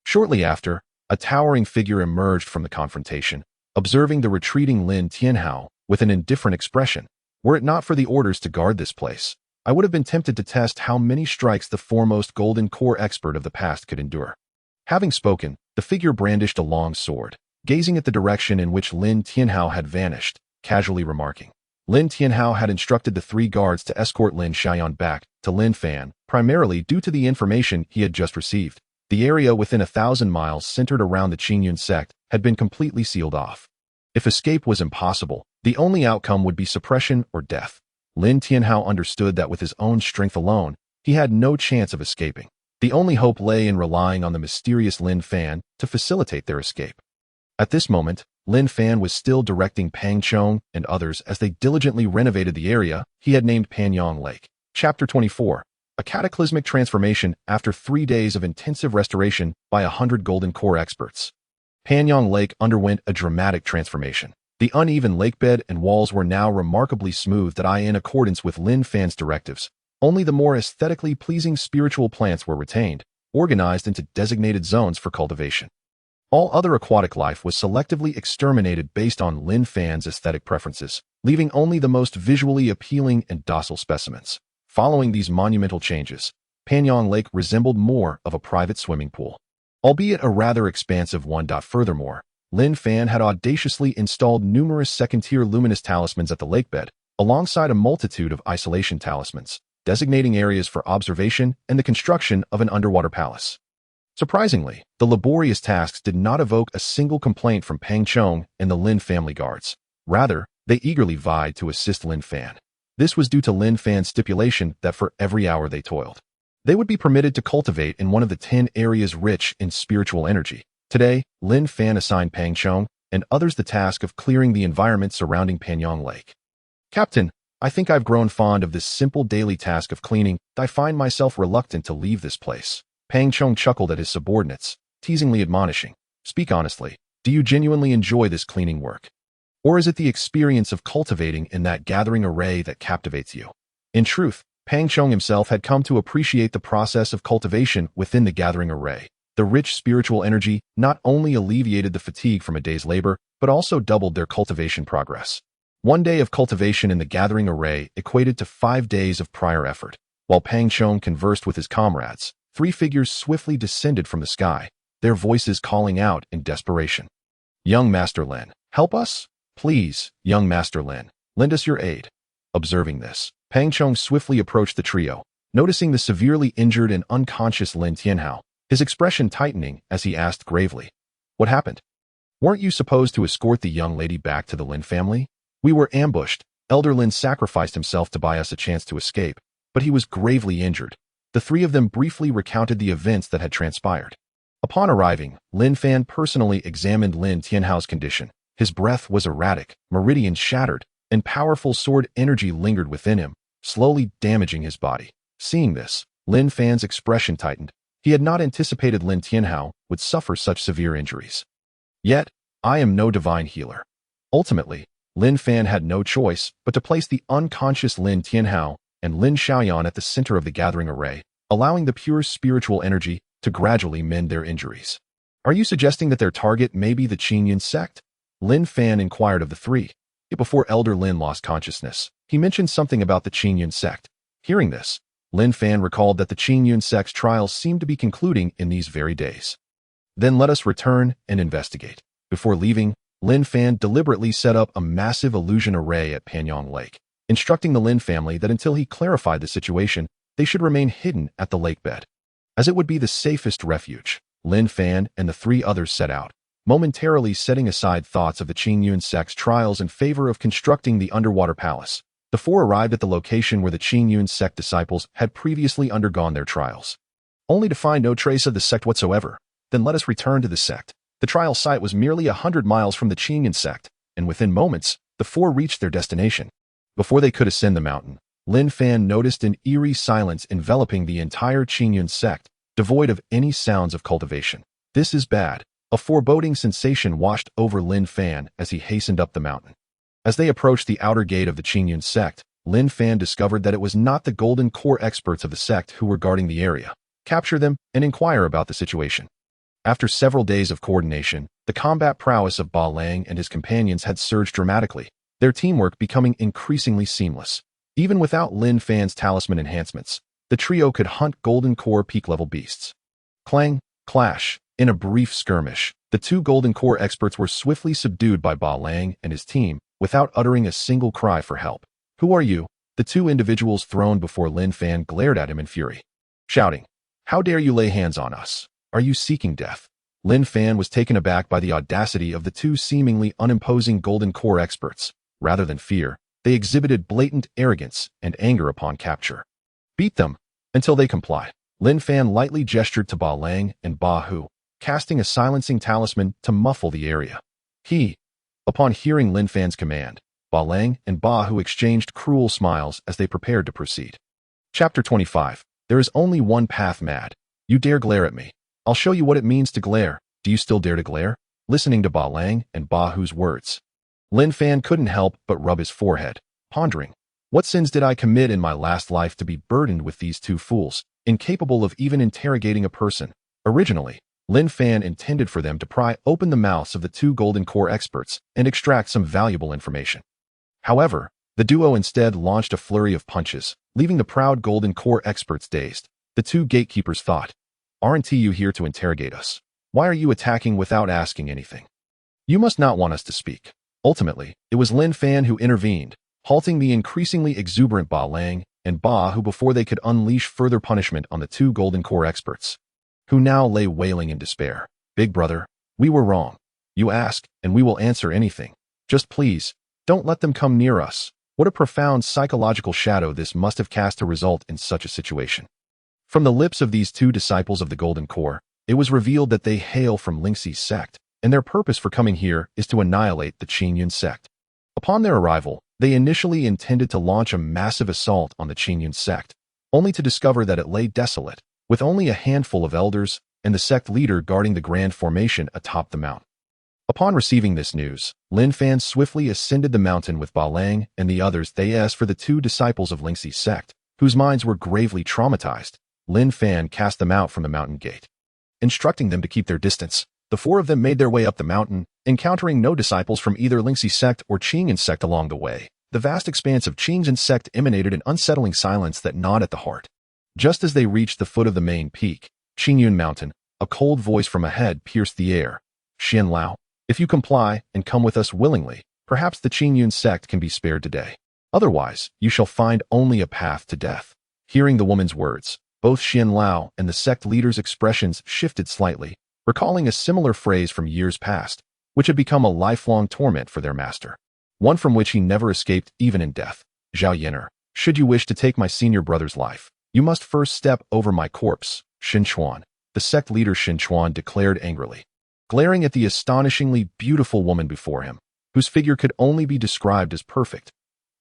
Shortly after, a towering figure emerged from the confrontation, observing the retreating Lin Tianhao with an indifferent expression. Were it not for the orders to guard this place, I would have been tempted to test how many strikes the foremost Golden Core expert of the past could endure. Having spoken, the figure brandished a long sword, gazing at the direction in which Lin Tianhao had vanished, casually remarking. Lin Tianhao had instructed the 3 guards to escort Lin Xiaoyan back to Lin Fan, primarily due to the information he had just received. The area within 1,000 miles centered around the Qingyun sect had been completely sealed off. If escape was impossible, the only outcome would be suppression or death. Lin Tianhao understood that with his own strength alone, he had no chance of escaping. The only hope lay in relying on the mysterious Lin Fan to facilitate their escape. At this moment, Lin Fan was still directing Pang Chong and others as they diligently renovated the area he had named Panyang Lake. Chapter 24. A cataclysmic transformation after 3 days of intensive restoration by 100 Golden Core experts. Panyang Lake underwent a dramatic transformation. The uneven lakebed and walls were now remarkably smoothed in accordance with Lin Fan's directives. Only the more aesthetically pleasing spiritual plants were retained, organized into designated zones for cultivation. All other aquatic life was selectively exterminated based on Lin Fan's aesthetic preferences, leaving only the most visually appealing and docile specimens. Following these monumental changes, Panyang Lake resembled more of a private swimming pool, albeit a rather expansive one. Furthermore, Lin Fan had audaciously installed numerous second-tier luminous talismans at the lakebed, alongside a multitude of isolation talismans, designating areas for observation and the construction of an underwater palace. Surprisingly, the laborious tasks did not evoke a single complaint from Pang Chong and the Lin family guards. Rather, they eagerly vied to assist Lin Fan. This was due to Lin Fan's stipulation that for every hour they toiled, they would be permitted to cultivate in one of the 10 areas rich in spiritual energy. Today, Lin Fan assigned Pang Chong and others the task of clearing the environment surrounding Panyang Lake. "Captain, I think I've grown fond of this simple daily task of cleaning. I find myself reluctant to leave this place." Pang Chong chuckled at his subordinates, teasingly admonishing, Speak honestly. Do you genuinely enjoy this cleaning work? Or is it the experience of cultivating in that gathering array that captivates you? In truth, Pang Chong himself had come to appreciate the process of cultivation within the gathering array. The rich spiritual energy not only alleviated the fatigue from a day's labor, but also doubled their cultivation progress. One day of cultivation in the gathering array equated to 5 days of prior effort. While Pang Chong conversed with his comrades, 3 figures swiftly descended from the sky, their voices calling out in desperation. Young Master Lin, help us? Please, young Master Lin, lend us your aid. Observing this, Pang Chong swiftly approached the trio, noticing the severely injured and unconscious Lin Tianhao, his expression tightening as he asked gravely, "What happened? Weren't you supposed to escort the young lady back to the Lin family? We were ambushed. Elder Lin sacrificed himself to buy us a chance to escape, but he was gravely injured." The 3 of them briefly recounted the events that had transpired. Upon arriving, Lin Fan personally examined Lin Tianhao's condition. His breath was erratic, meridians shattered, and powerful sword energy lingered within him, slowly damaging his body. Seeing this, Lin Fan's expression tightened. He had not anticipated Lin Tianhao would suffer such severe injuries. Yet, I am no divine healer. Ultimately, Lin Fan had no choice but to place the unconscious Lin Tianhao and Lin Xiaoyan at the center of the gathering array, allowing the pure spiritual energy to gradually mend their injuries. Are you suggesting that their target may be the Qingyun sect? Lin Fan inquired of the 3. Yet before Elder Lin lost consciousness, he mentioned something about the Qingyun sect. Hearing this, Lin Fan recalled that the Qingyun sect's trials seemed to be concluding in these very days. Then let us return and investigate. Before leaving, Lin Fan deliberately set up a massive illusion array at Panyang Lake, instructing the Lin family that until he clarified the situation, they should remain hidden at the lake bed, as it would be the safest refuge. Lin Fan and the 3 others set out, momentarily setting aside thoughts of the Qingyun sect's trials in favor of constructing the underwater palace. The 4 arrived at the location where the Qingyun sect disciples had previously undergone their trials, only to find no trace of the sect whatsoever. Then let us return to the sect. The trial site was merely 100 miles from the Qingyun sect, and within moments, the 4 reached their destination. Before they could ascend the mountain, Lin Fan noticed an eerie silence enveloping the entire Qingyun sect, devoid of any sounds of cultivation. This is bad. A foreboding sensation washed over Lin Fan as he hastened up the mountain. As they approached the outer gate of the Qingyun sect, Lin Fan discovered that it was not the golden core experts of the sect who were guarding the area. Capture them and inquire about the situation. After several days of coordination, the combat prowess of Ba Lang and his companions had surged dramatically, their teamwork becoming increasingly seamless. Even without Lin Fan's talisman enhancements, the trio could hunt golden core peak-level beasts. Clang, clash. In a brief skirmish, the 2 golden core experts were swiftly subdued by Ba Lang and his team, without uttering a single cry for help. "Who are you?" The 2 individuals thrown before Lin Fan glared at him in fury, shouting, "How dare you lay hands on us? Are you seeking death?" Lin Fan was taken aback by the audacity of the 2 seemingly unimposing golden core experts. Rather than fear, they exhibited blatant arrogance and anger upon capture. "Beat them until they comply." Lin Fan lightly gestured to Ba Lang and Ba Hu, casting a silencing talisman to muffle the area. Upon hearing Lin Fan's command, Ba Lang and Ba Hu exchanged cruel smiles as they prepared to proceed. Chapter 25. There is only one path, mad. You dare glare at me. I'll show you what it means to glare. Do you still dare to glare? Listening to Ba Lang and Ba Hu's words, Lin Fan couldn't help but rub his forehead, pondering, what sins did I commit in my last life to be burdened with these 2 fools, incapable of even interrogating a person? Originally, Lin Fan intended for them to pry open the mouths of the 2 golden core experts and extract some valuable information. However, the duo instead launched a flurry of punches, leaving the proud golden core experts dazed. The 2 gatekeepers thought, "Aren't you here to interrogate us? Why are you attacking without asking anything? You must not want us to speak." Ultimately, it was Lin Fan who intervened, halting the increasingly exuberant Ba Lang and Ba Hu before they could unleash further punishment on the 2 golden core experts, who now lay wailing in despair. "Big brother, we were wrong. You ask, and we will answer anything. Just please, don't let them come near us." What a profound psychological shadow this must have cast to result in such a situation. From the lips of these 2 disciples of the Golden Core, it was revealed that they hail from Lingxi's sect, and their purpose for coming here is to annihilate the Qingyun sect. Upon their arrival, they initially intended to launch a massive assault on the Qingyun sect, only to discover that it lay desolate, with only a handful of elders and the sect leader guarding the grand formation atop the mountain. Upon receiving this news, Lin Fan swiftly ascended the mountain with Ba Lang and the others. They asked for the two disciples of Lingxi's sect, whose minds were gravely traumatized. Lin Fan cast them out from the mountain gate, instructing them to keep their distance. The four of them made their way up the mountain, encountering no disciples from either Lingxi's sect or Qingyun sect along the way. The vast expanse of Qingyun sect emanated an unsettling silence that gnawed at the heart. Just as they reached the foot of the main peak, Qingyun Mountain, a cold voice from ahead pierced the air. Xian Lao, if you comply and come with us willingly, perhaps the Qingyun sect can be spared today. Otherwise, you shall find only a path to death. Hearing the woman's words, both Xian Lao and the sect leader's expressions shifted slightly, recalling a similar phrase from years past, which had become a lifelong torment for their master. One from which he never escaped even in death. Zhao Yin'er, should you wish to take my senior brother's life, you must first step over my corpse. Xin Chuan, the sect leader Xin Chuan declared angrily, glaring at the astonishingly beautiful woman before him, whose figure could only be described as perfect.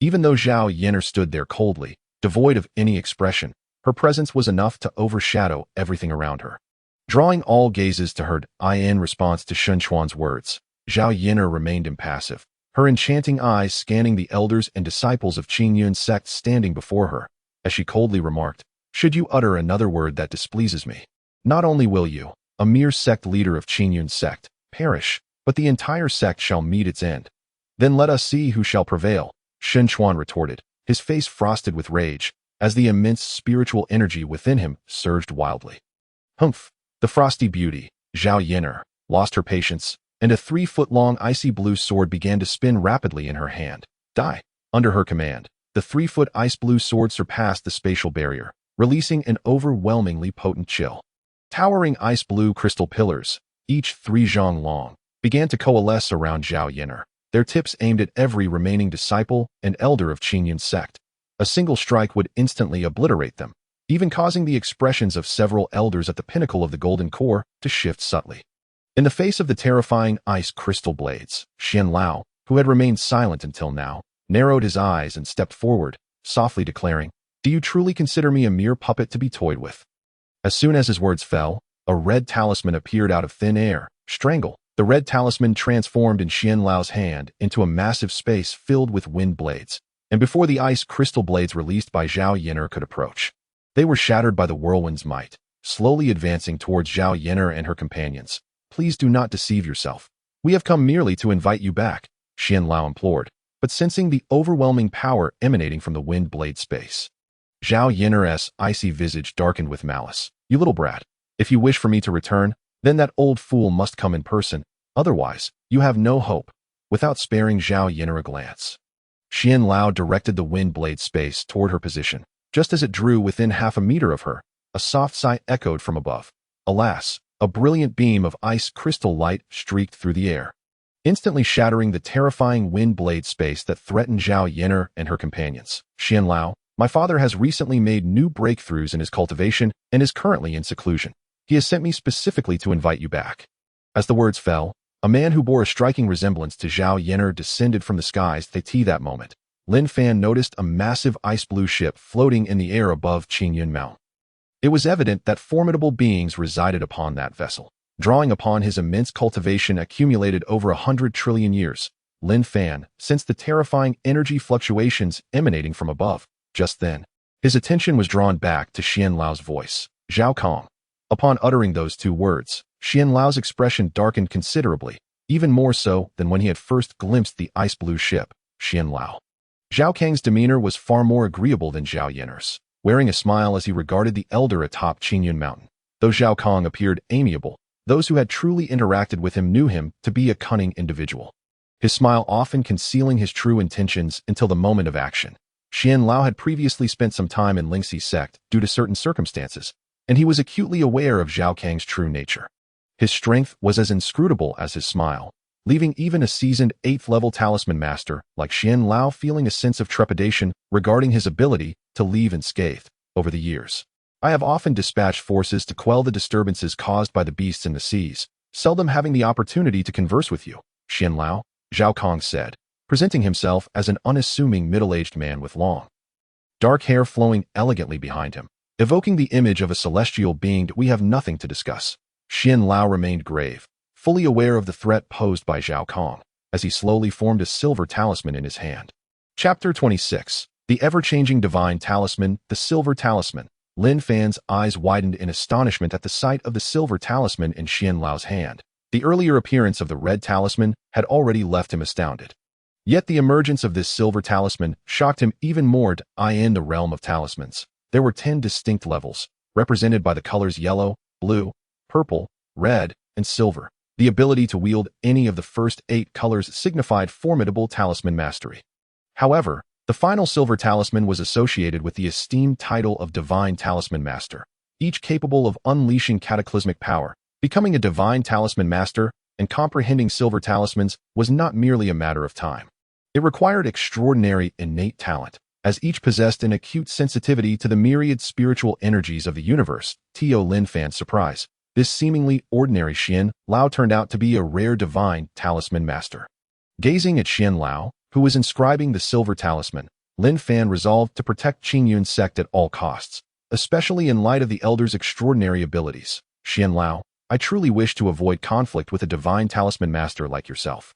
Even though Zhao Yin'er stood there coldly, devoid of any expression, her presence was enough to overshadow everything around her. Drawing all gazes to her, in response to Xin Chuan's words, Zhao Yin'er remained impassive, her enchanting eyes scanning the elders and disciples of Qingyun sect standing before her, as she coldly remarked, should you utter another word that displeases me, not only will you, a mere sect leader of Qingyun sect, perish, but the entire sect shall meet its end. Then let us see who shall prevail, Xin Chuan retorted, his face frosted with rage, as the immense spiritual energy within him surged wildly. Humph! The frosty beauty, Zhao Yin'er, lost her patience, and a 3-foot-long icy blue sword began to spin rapidly in her hand. Die! Under her command, the 3-foot ice blue sword surpassed the spatial barrier, releasing an overwhelmingly potent chill. Towering ice blue crystal pillars, each 3 zhang long, began to coalesce around Zhao Yin'er, their tips aimed at every remaining disciple and elder of Qingyun sect. A single strike would instantly obliterate them, even causing the expressions of several elders at the pinnacle of the golden core to shift subtly. In the face of the terrifying ice crystal blades, Xian Lao, who had remained silent until now, narrowed his eyes and stepped forward, softly declaring, do you truly consider me a mere puppet to be toyed with? As soon as his words fell, a red talisman appeared out of thin air. Strangle. The red talisman transformed in Xian Lao's hand into a massive space filled with wind blades, and before the ice crystal blades released by Zhao Yin'er could approach, they were shattered by the whirlwind's might, slowly advancing towards Zhao Yin'er and her companions. Please do not deceive yourself. We have come merely to invite you back, Xian Lao implored, but sensing the overwhelming power emanating from the wind blade space, Zhao Yin'er's icy visage darkened with malice. You little brat, if you wish for me to return, then that old fool must come in person, otherwise, you have no hope. Without sparing Zhao Yin'er a glance, Xian Lao directed the wind blade space toward her position. Just as it drew within half a meter of her, a soft sigh echoed from above. Alas, a brilliant beam of ice crystal light streaked through the air, instantly shattering the terrifying wind blade space that threatened Zhao Yin'er and her companions. Xian Lao, my father has recently made new breakthroughs in his cultivation and is currently in seclusion. He has sent me specifically to invite you back. As the words fell, a man who bore a striking resemblance to Zhao Yin'er descended from the skies. That moment, Lin Fan noticed a massive ice blue ship floating in the air above Qingyun Mountain. It was evident that formidable beings resided upon that vessel. Drawing upon his immense cultivation accumulated over 100 trillion years, Lin Fan sensed the terrifying energy fluctuations emanating from above. Just then, his attention was drawn back to Xian Lao's voice. Zhao Kong. Upon uttering those 2 words, Xian Lao's expression darkened considerably, even more so than when he had first glimpsed the ice blue ship. Xian Lao. Zhao Kang's demeanor was far more agreeable than Zhao Yin'er's, wearing a smile as he regarded the elder atop Qingyun Mountain. Though Zhao Kong appeared amiable, those who had truly interacted with him knew him to be a cunning individual, his smile often concealing his true intentions until the moment of action. Xian Lao had previously spent some time in Lingxi's sect due to certain circumstances, and he was acutely aware of Zhao Kang's true nature. His strength was as inscrutable as his smile, leaving even a seasoned 8th-level talisman master like Xian Lao feeling a sense of trepidation regarding his ability to leave unscathed. Over the years, I have often dispatched forces to quell the disturbances caused by the beasts in the seas, seldom having the opportunity to converse with you, Xian Lao, Zhao Kong said, presenting himself as an unassuming middle-aged man with long, dark hair flowing elegantly behind him, evoking the image of a celestial being. We have nothing to discuss. Xian Lao remained grave, fully aware of the threat posed by Zhao Kong, as he slowly formed a silver talisman in his hand. Chapter 26. The Ever-Changing Divine Talisman, the Silver Talisman. Lin Fan's eyes widened in astonishment at the sight of the silver talisman in Xian Lao's hand. The earlier appearance of the red talisman had already left him astounded. Yet the emergence of this silver talisman shocked him even more. In the realm of talismans, there were 10 distinct levels, represented by the colors yellow, blue, purple, red, and silver. The ability to wield any of the first 8 colors signified formidable talisman mastery. However, the final silver talisman was associated with the esteemed title of Divine Talisman Master, each capable of unleashing cataclysmic power. Becoming a Divine Talisman Master and comprehending silver talismans was not merely a matter of time. It required extraordinary innate talent, as each possessed an acute sensitivity to the myriad spiritual energies of the universe. To Lin Fan's surprise, this seemingly ordinary Xian Lao turned out to be a rare Divine Talisman Master. Gazing at Xian Lao, who was inscribing the silver talisman, Lin Fan resolved to protect Qingyun's sect at all costs, especially in light of the elder's extraordinary abilities. Xian Lao, I truly wish to avoid conflict with a divine talisman master like yourself.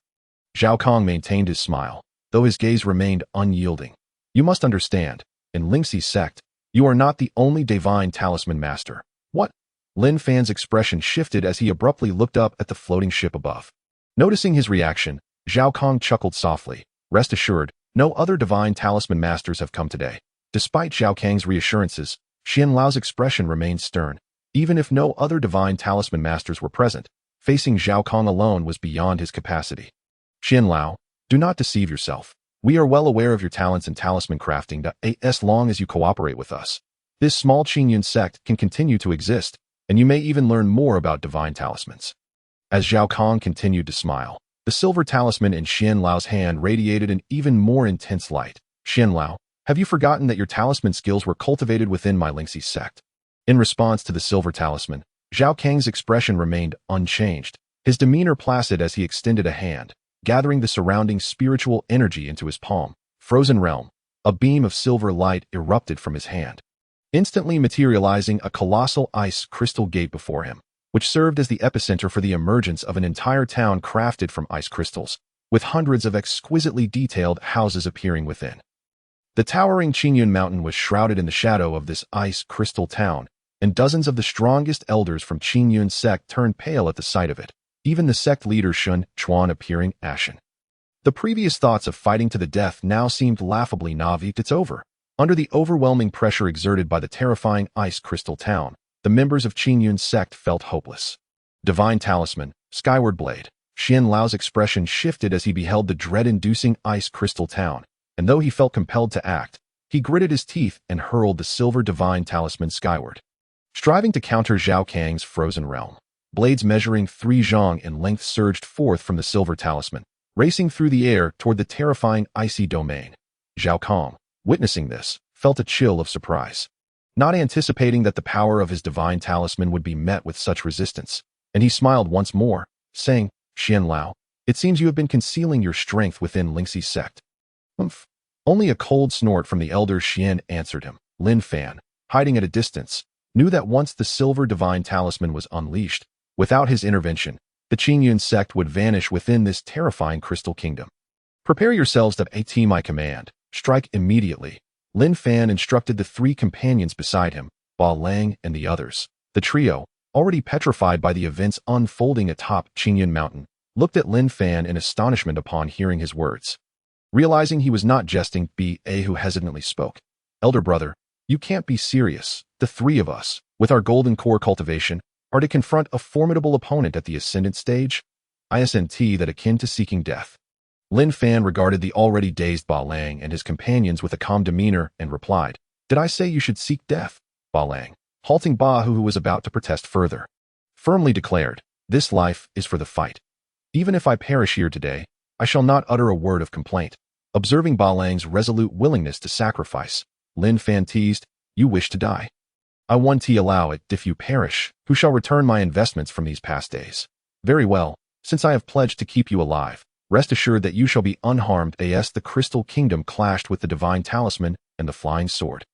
Zhao Kong maintained his smile, though his gaze remained unyielding. You must understand, in Lingxi's sect, you are not the only divine talisman master. What? Lin Fan's expression shifted as he abruptly looked up at the floating ship above. Noticing his reaction, Zhao Kong chuckled softly. Rest assured, no other divine talisman masters have come today. Despite Zhao Kang's reassurances, Xian Lao's expression remained stern. Even if no other divine talisman masters were present, facing Zhao Kong alone was beyond his capacity. Xian Lao, do not deceive yourself. We are well aware of your talents in talisman crafting. As long as you cooperate with us, this small Qingyun sect can continue to exist, and you may even learn more about divine talismans. As Zhao Kong continued to smile, the silver talisman in Xian Lao's hand radiated an even more intense light. Xian Lao, have you forgotten that your talisman skills were cultivated within my Lingxi sect? In response to the silver talisman, Zhao Kang's expression remained unchanged, his demeanor placid as he extended a hand, gathering the surrounding spiritual energy into his palm. Frozen Realm. A beam of silver light erupted from his hand, instantly materializing a colossal ice crystal gate before him, which served as the epicenter for the emergence of an entire town crafted from ice crystals, with hundreds of exquisitely detailed houses appearing within. The towering Qingyun mountain was shrouded in the shadow of this ice crystal town, and dozens of the strongest elders from Qingyun's sect turned pale at the sight of it, even the sect leader Shun Chuan appearing ashen. The previous thoughts of fighting to the death now seemed laughably naive. It's over. Under the overwhelming pressure exerted by the terrifying ice crystal town, the members of Qingyun's sect felt hopeless. Divine Talisman, Skyward Blade. Xian Lao's expression shifted as he beheld the dread-inducing ice crystal town, and though he felt compelled to act, he gritted his teeth and hurled the silver divine talisman skyward. Striving to counter Zhao Kang's frozen realm, blades measuring 3 zhang in length surged forth from the silver talisman, racing through the air toward the terrifying icy domain. Zhao Kang, witnessing this, felt a chill of surprise, not anticipating that the power of his divine talisman would be met with such resistance, and he smiled once more, saying, Xian Lao, it seems you have been concealing your strength within Lingxi's sect. Humph. Only a cold snort from the elder Xian answered him. Lin Fan, hiding at a distance, knew that once the silver divine talisman was unleashed, without his intervention, the Qingyun sect would vanish within this terrifying crystal kingdom. Prepare yourselves to at my command. Strike immediately. Lin Fan instructed the 3 companions beside him, Ba Lang and the others. The trio, already petrified by the events unfolding atop Qingyun Mountain, looked at Lin Fan in astonishment upon hearing his words. Realizing he was not jesting, B.A. who hesitantly spoke. Elder brother, you can't be serious. The 3 of us, with our golden core cultivation, are to confront a formidable opponent at the ascendant stage? Isn't that akin to seeking death? Lin Fan regarded the already dazed Ba Lang and his companions with a calm demeanor and replied, Did I say you should seek death? Ba Lang, halting Ba who was about to protest further, firmly declared, This life is for the fight. Even if I perish here today, I shall not utter a word of complaint. Observing Ba Lang's resolute willingness to sacrifice, Lin Fan teased, You wish to die. I won't allow it. If you perish, who shall return my investments from these past days? Very well, since I have pledged to keep you alive, rest assured that you shall be unharmed. As the crystal kingdom clashed with the divine talisman and the flying sword.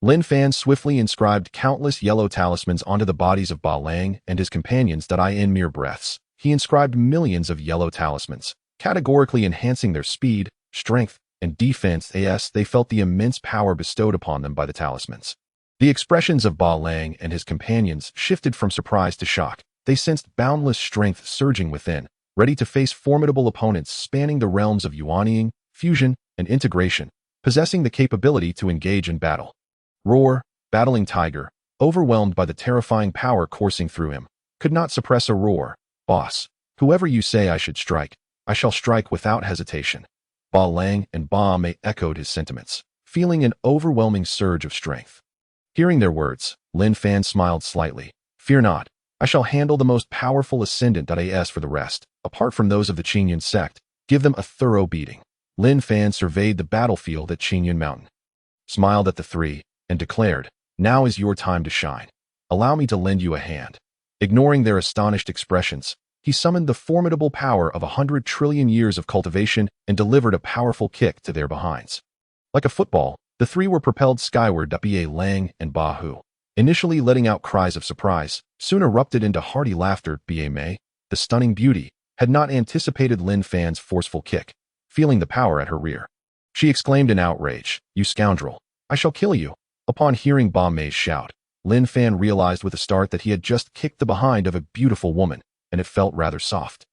Lin Fan swiftly inscribed countless yellow talismans onto the bodies of Ba Lang and his companions that in mere breaths. He inscribed millions of yellow talismans, categorically enhancing their speed, strength, and defense as they felt the immense power bestowed upon them by the talismans. The expressions of Ba Lang and his companions shifted from surprise to shock. They sensed boundless strength surging within, ready to face formidable opponents spanning the realms of yuanying, fusion, and integration, possessing the capability to engage in battle. Roar, battling tiger, overwhelmed by the terrifying power coursing through him, could not suppress a roar. Boss, whoever you say I should strike, I shall strike without hesitation. Ba Lang and Ba Mei echoed his sentiments, feeling an overwhelming surge of strength. Hearing their words, Lin Fan smiled slightly. Fear not, I shall handle the most powerful ascendant as for the rest, apart from those of the Qingyun sect, give them a thorough beating. Lin Fan surveyed the battlefield at Qingyun Mountain, smiled at the three, and declared, now is your time to shine. Allow me to lend you a hand. Ignoring their astonished expressions, he summoned the formidable power of 100 trillion years of cultivation and delivered a powerful kick to their behinds. Like a football, the three were propelled skyward. Ba Lang and Ba Hu, initially letting out cries of surprise, soon erupted into hearty laughter. Ba Mei, the stunning beauty, had not anticipated Lin Fan's forceful kick. Feeling the power at her rear, she exclaimed in outrage, "You scoundrel! I shall kill you!" Upon hearing Ba Mei's shout, Lin Fan realized with a start that he had just kicked the behind of a beautiful woman, and it felt rather soft.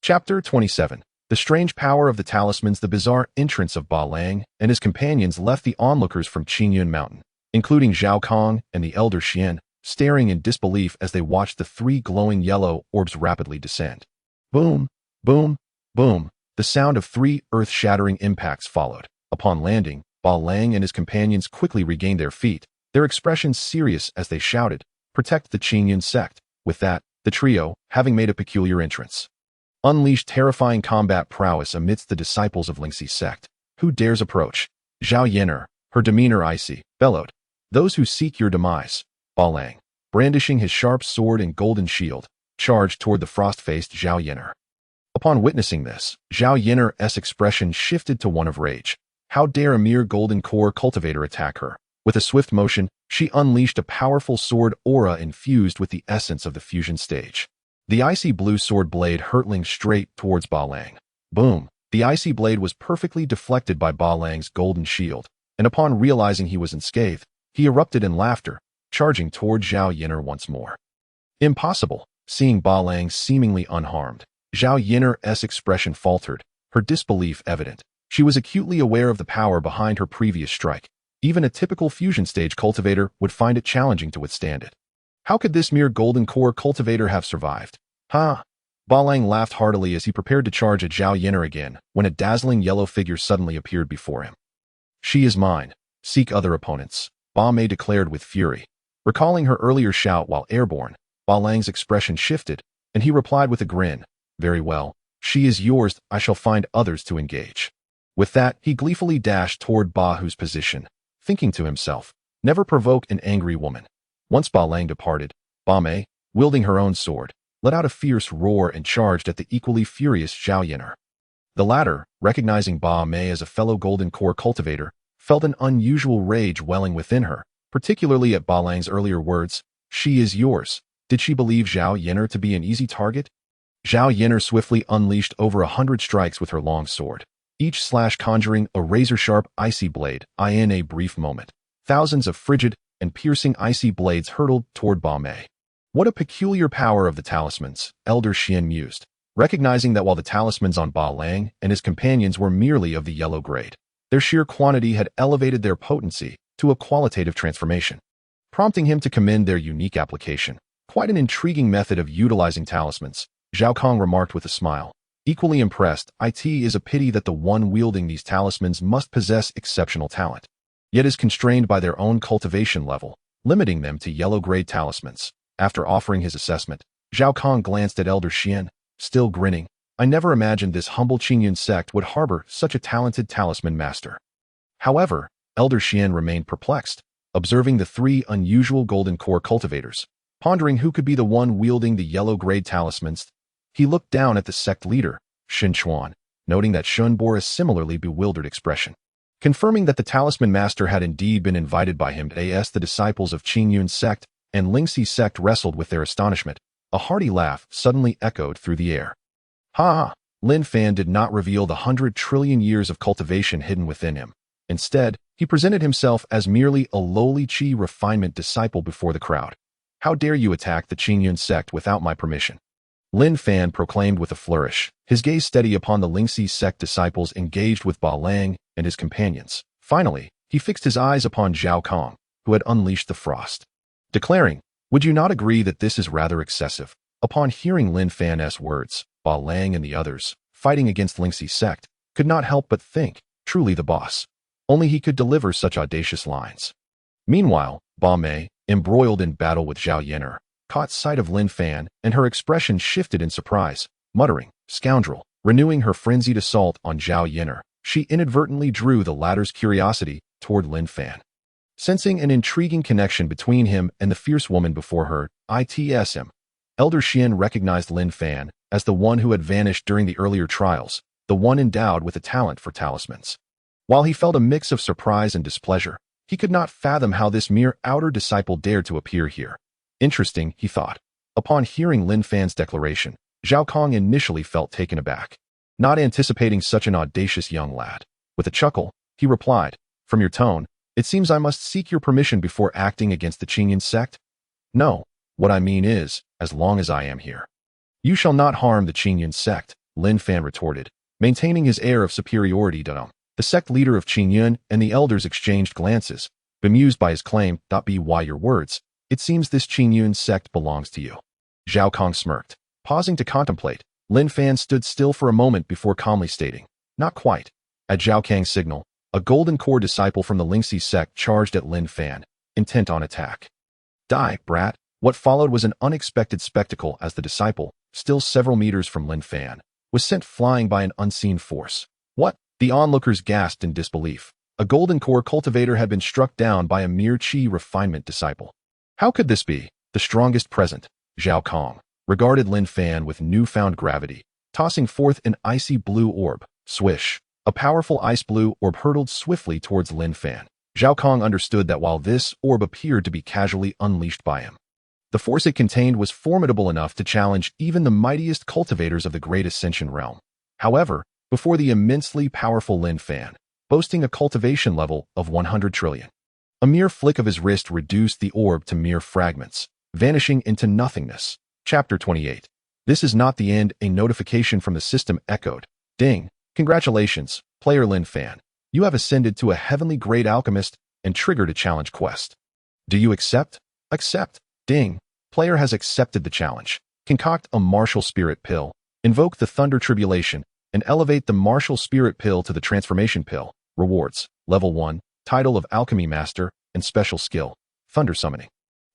Chapter 27. The strange power of the talismans. The bizarre entrance of Ba Lang and his companions left the onlookers from Qingyun Mountain, including Zhao Kong and the elder Xian, staring in disbelief as they watched the three glowing yellow orbs rapidly descend. Boom, boom, boom. The sound of three earth-shattering impacts followed. Upon landing, Ba Lang and his companions quickly regained their feet, their expressions serious as they shouted, "Protect the Qingyun sect." With that, the trio, having made a peculiar entrance, unleashed terrifying combat prowess amidst the disciples of Lingxi's sect. Who dares approach? Zhao Yener, her demeanor icy, bellowed. Those who seek your demise. Ba Lang, brandishing his sharp sword and golden shield, charged toward the frost-faced Zhao Yener. Upon witnessing this, Zhao Yener's expression shifted to one of rage. How dare a mere golden core cultivator attack her? With a swift motion, she unleashed a powerful sword aura infused with the essence of the fusion stage. The icy blue sword blade hurtling straight towards Ba Lang. Boom! The icy blade was perfectly deflected by Ba Lang's golden shield, and upon realizing he was unscathed, he erupted in laughter, charging toward Zhao Yener once more. Impossible! Seeing Ba Lang seemingly unharmed, Zhao Yener's expression faltered, her disbelief evident. She was acutely aware of the power behind her previous strike. Even a typical fusion stage cultivator would find it challenging to withstand it. How could this mere golden core cultivator have survived? Ha! Ba Lang laughed heartily as he prepared to charge at Zhao Yener again, when a dazzling yellow figure suddenly appeared before him. She is mine. Seek other opponents, Ba Mei declared with fury. Recalling her earlier shout while airborne, Ba Lang's expression shifted, and he replied with a grin. Very well. She is yours. I shall find others to engage. With that, he gleefully dashed toward Ba Hu's position, thinking to himself, never provoke an angry woman. Once Ba Lang departed, Ba Mei, wielding her own sword, let out a fierce roar and charged at the equally furious Zhao Yener. The latter, recognizing Ba Mei as a fellow golden core cultivator, felt an unusual rage welling within her, particularly at Ba Lang's earlier words, "She is yours." Did she believe Zhao Yener to be an easy target? Zhao Yener swiftly unleashed over 100 strikes with her long sword, each slash conjuring a razor-sharp icy blade. In a brief moment, thousands of frigid and piercing icy blades hurtled toward Ba Mei. What a peculiar power of the talismans, Elder Xian mused, recognizing that while the talismans on Ba Lang and his companions were merely of the yellow grade, their sheer quantity had elevated their potency to a qualitative transformation, prompting him to commend their unique application. Quite an intriguing method of utilizing talismans, Zhao Kong remarked with a smile. Equally impressed, it is a pity that the one wielding these talismans must possess exceptional talent, yet is constrained by their own cultivation level, limiting them to yellow-grade talismans. After offering his assessment, Zhao Kong glanced at Elder Xian, still grinning. I never imagined this humble Qingyun sect would harbor such a talented talisman master. However, Elder Xian remained perplexed, observing the three unusual golden core cultivators, pondering who could be the one wielding the yellow-grade talismans. He looked down at the sect leader, Shin Chuan, noting that Shun bore a similarly bewildered expression. Confirming that the talisman master had indeed been invited by him, the disciples of Qing Yun's sect and Lingxi's sect wrestled with their astonishment. A hearty laugh suddenly echoed through the air. Ha ha! Lin Fan did not reveal the 100 trillion years of cultivation hidden within him. Instead, he presented himself as merely a lowly Qi refinement disciple before the crowd. How dare you attack the Qing Yun sect without my permission? Lin Fan proclaimed with a flourish, his gaze steady upon the Lingxi sect disciples engaged with Ba Lang and his companions. Finally, he fixed his eyes upon Zhao Kong, who had unleashed the frost, declaring, "Would you not agree that this is rather excessive?" Upon hearing Lin Fan's words, Ba Lang and the others, fighting against Lingxi's sect, could not help but think, truly the boss. Only he could deliver such audacious lines. Meanwhile, Ba Mei, embroiled in battle with Zhao Yan'er, caught sight of Lin Fan, and her expression shifted in surprise, muttering, "Scoundrel." Renewing her frenzied assault on Zhao Yan'er, she inadvertently drew the latter's curiosity toward Lin Fan. Sensing an intriguing connection between him and the fierce woman before her, ITSM, Elder Xian recognized Lin Fan as the one who had vanished during the earlier trials, the one endowed with a talent for talismans. While he felt a mix of surprise and displeasure, he could not fathom how this mere outer disciple dared to appear here. Interesting, he thought. Upon hearing Lin Fan's declaration, Zhao Kong initially felt taken aback, not anticipating such an audacious young lad. With a chuckle, he replied, "From your tone, it seems I must seek your permission before acting against the Qing Yun sect?" "No, what I mean is, as long as I am here." "You shall not harm the Qing Yun sect," Lin Fan retorted, maintaining his air of superiority to them. The sect leader of Qing Yun and the elders exchanged glances, bemused by his claim. "By your words, it seems this Qing Yun sect belongs to you." Zhao Kong smirked. Pausing to contemplate, Lin Fan stood still for a moment before calmly stating, "Not quite." At Zhao Kang's signal, a golden core disciple from the Lingxi sect charged at Lin Fan, intent on attack. "Die, brat." What followed was an unexpected spectacle as the disciple, still several meters from Lin Fan, was sent flying by an unseen force. "What?" The onlookers gasped in disbelief. A golden core cultivator had been struck down by a mere Qi refinement disciple. How could this be? The strongest present, Zhao Kong, regarded Lin Fan with newfound gravity, tossing forth an icy blue orb. Swish! A powerful ice blue orb hurtled swiftly towards Lin Fan. Zhao Kong understood that while this orb appeared to be casually unleashed by him, the force it contained was formidable enough to challenge even the mightiest cultivators of the Great Ascension realm. However, before the immensely powerful Lin Fan, boasting a cultivation level of 100 trillion, a mere flick of his wrist reduced the orb to mere fragments, vanishing into nothingness. Chapter 28. This is not the end. A notification from the system echoed. Ding! Congratulations, player Lin Fan. You have ascended to a heavenly grade alchemist and triggered a challenge quest. Do you accept? Accept. Ding! Player has accepted the challenge. Concoct a martial spirit pill, invoke the thunder tribulation, and elevate the martial spirit pill to the transformation pill. Rewards: Level 1, Title of Alchemy Master, and Special Skill, Thunder Summoning.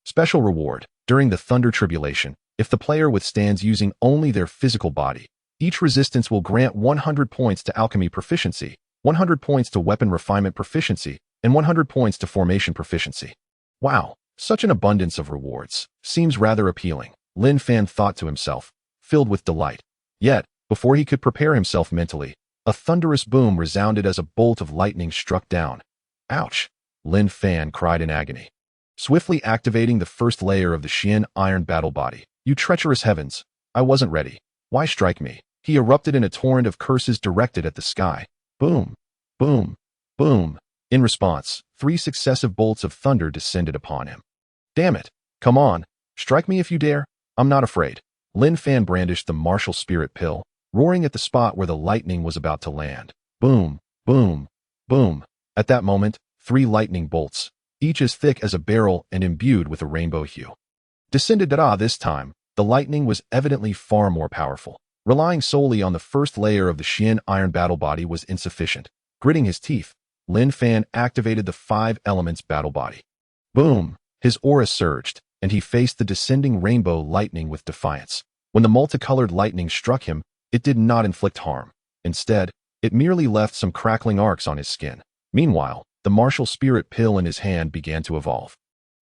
Special reward: during the thunder tribulation, if the player withstands using only their physical body, each resistance will grant 100 points to alchemy proficiency, 100 points to weapon refinement proficiency, and 100 points to formation proficiency. Wow, such an abundance of rewards. Seems rather appealing, Lin Fan thought to himself, filled with delight. Yet, before he could prepare himself mentally, a thunderous boom resounded as a bolt of lightning struck down. Ouch! Lin Fan cried in agony. Swiftly activating the first layer of the Xian iron battle body. "You treacherous heavens! I wasn't ready. Why strike me?" He erupted in a torrent of curses directed at the sky. Boom! Boom! Boom! In response, 3 successive bolts of thunder descended upon him. "Damn it! Come on! Strike me if you dare! I'm not afraid." Lin Fan brandished the martial spirit pill, roaring at the spot where the lightning was about to land. Boom! Boom! Boom! At that moment, 3 lightning bolts, each as thick as a barrel and imbued with a rainbow hue, descended. This time, the lightning was evidently far more powerful. Relying solely on the first layer of the Xian iron battle body was insufficient. Gritting his teeth, Lin Fan activated the 5 elements battle body. Boom! His aura surged, and he faced the descending rainbow lightning with defiance. When the multicolored lightning struck him, it did not inflict harm. Instead, it merely left some crackling arcs on his skin. Meanwhile, the martial spirit pill in his hand began to evolve.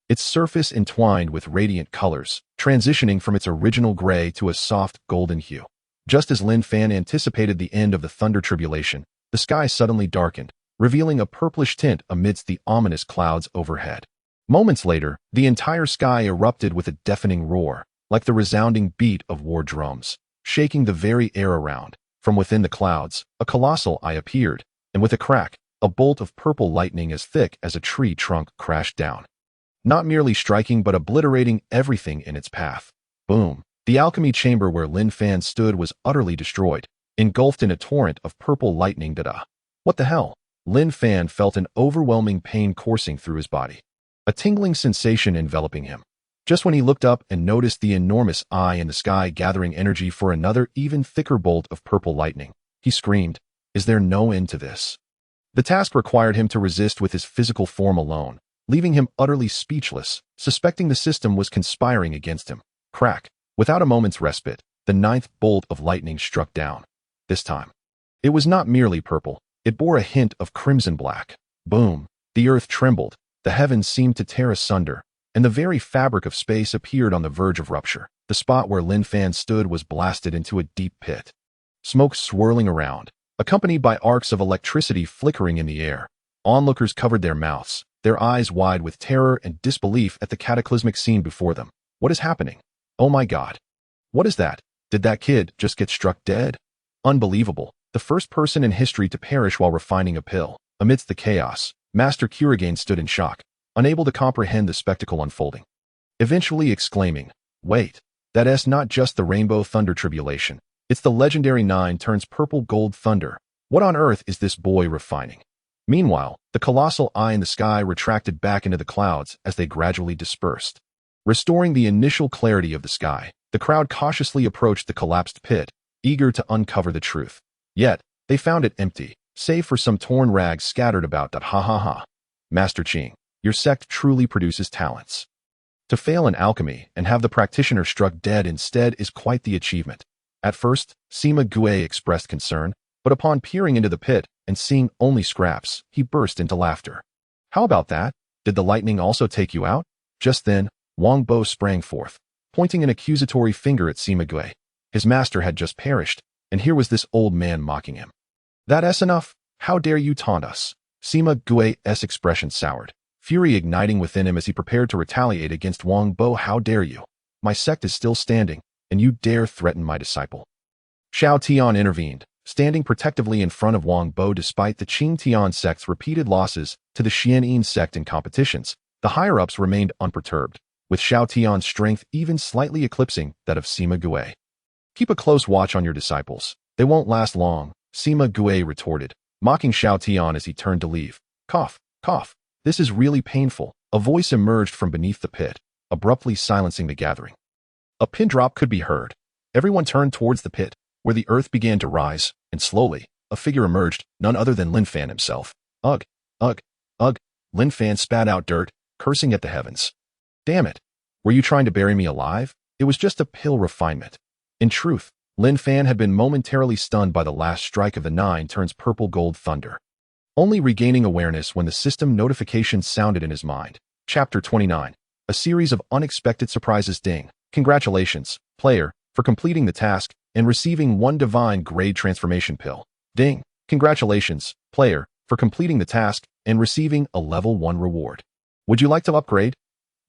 Its surface entwined with radiant colors, transitioning from its original gray to a soft golden hue. Just as Lin Fan anticipated the end of the thunder tribulation, the sky suddenly darkened, revealing a purplish tint amidst the ominous clouds overhead. Moments later, the entire sky erupted with a deafening roar, like the resounding beat of war drums, shaking the very air around. From within the clouds, a colossal eye appeared, and with a crack, a bolt of purple lightning as thick as a tree trunk crashed down, not merely striking but obliterating everything in its path. Boom! The alchemy chamber where Lin Fan stood was utterly destroyed, engulfed in a torrent of purple lightning. What the hell? Lin Fan felt an overwhelming pain coursing through his body, a tingling sensation enveloping him. Just when he looked up and noticed the enormous eye in the sky gathering energy for another even thicker bolt of purple lightning, he screamed, "Is there no end to this?" The task required him to resist with his physical form alone, leaving him utterly speechless, suspecting the system was conspiring against him. Crack! Without a moment's respite, the ninth bolt of lightning struck down. This time, it was not merely purple, it bore a hint of crimson black. Boom! The earth trembled, the heavens seemed to tear asunder, and the very fabric of space appeared on the verge of rupture. The spot where Lin Fan stood was blasted into a deep pit. Smoke swirling around, accompanied by arcs of electricity flickering in the air. Onlookers covered their mouths, their eyes wide with terror and disbelief at the cataclysmic scene before them. What is happening? Oh my God. What is that? Did that kid just get struck dead? Unbelievable. The first person in history to perish while refining a pill. Amidst the chaos, Master Kurigane stood in shock, unable to comprehend the spectacle unfolding. Eventually exclaiming, "Wait, that's not just the Rainbow Thunder Tribulation. It's the legendary 9 turns purple gold thunder. What on earth is this boy refining?" Meanwhile, the colossal eye in the sky retracted back into the clouds as they gradually dispersed. Restoring the initial clarity of the sky, the crowd cautiously approached the collapsed pit, eager to uncover the truth. Yet, they found it empty, save for some torn rags scattered about. Ha ha ha. Master Qing, your sect truly produces talents. To fail in alchemy and have the practitioner struck dead instead is quite the achievement. At first, Sima Gue expressed concern, but upon peering into the pit and seeing only scraps, he burst into laughter. How about that? Did the lightning also take you out? Just then, Wang Bo sprang forth, pointing an accusatory finger at Sima Gue. His master had just perished, and here was this old man mocking him. That's enough. How dare you taunt us? Sima Gue's expression soured, fury igniting within him as he prepared to retaliate against Wang Bo. How dare you? My sect is still standing, and you dare threaten my disciple. Xiao Tian intervened, standing protectively in front of Wang Bo. Despite the Qing Tian sect's repeated losses to the Xianyin sect in competitions, the higher-ups remained unperturbed, with Xiao Tian's strength even slightly eclipsing that of Sima Gue. Keep a close watch on your disciples. They won't last long, Sima Gue retorted, mocking Xiao Tian as he turned to leave. Cough, cough. This is really painful. A voice emerged from beneath the pit, abruptly silencing the gathering. A pin drop could be heard. Everyone turned towards the pit, where the earth began to rise, and slowly, a figure emerged, none other than Lin Fan himself. Ugh, ugh, ugh. Lin Fan spat out dirt, cursing at the heavens. Damn it. Were you trying to bury me alive? It was just a pill refinement. In truth, Lin Fan had been momentarily stunned by the last strike of the 9 turns purple gold thunder, only regaining awareness when the system notification sounded in his mind. Chapter 29. A series of unexpected surprises. Ding. Congratulations, player, for completing the task and receiving 1 divine grade transformation pill. Ding. Congratulations, player, for completing the task and receiving a level 1 reward. Would you like to upgrade?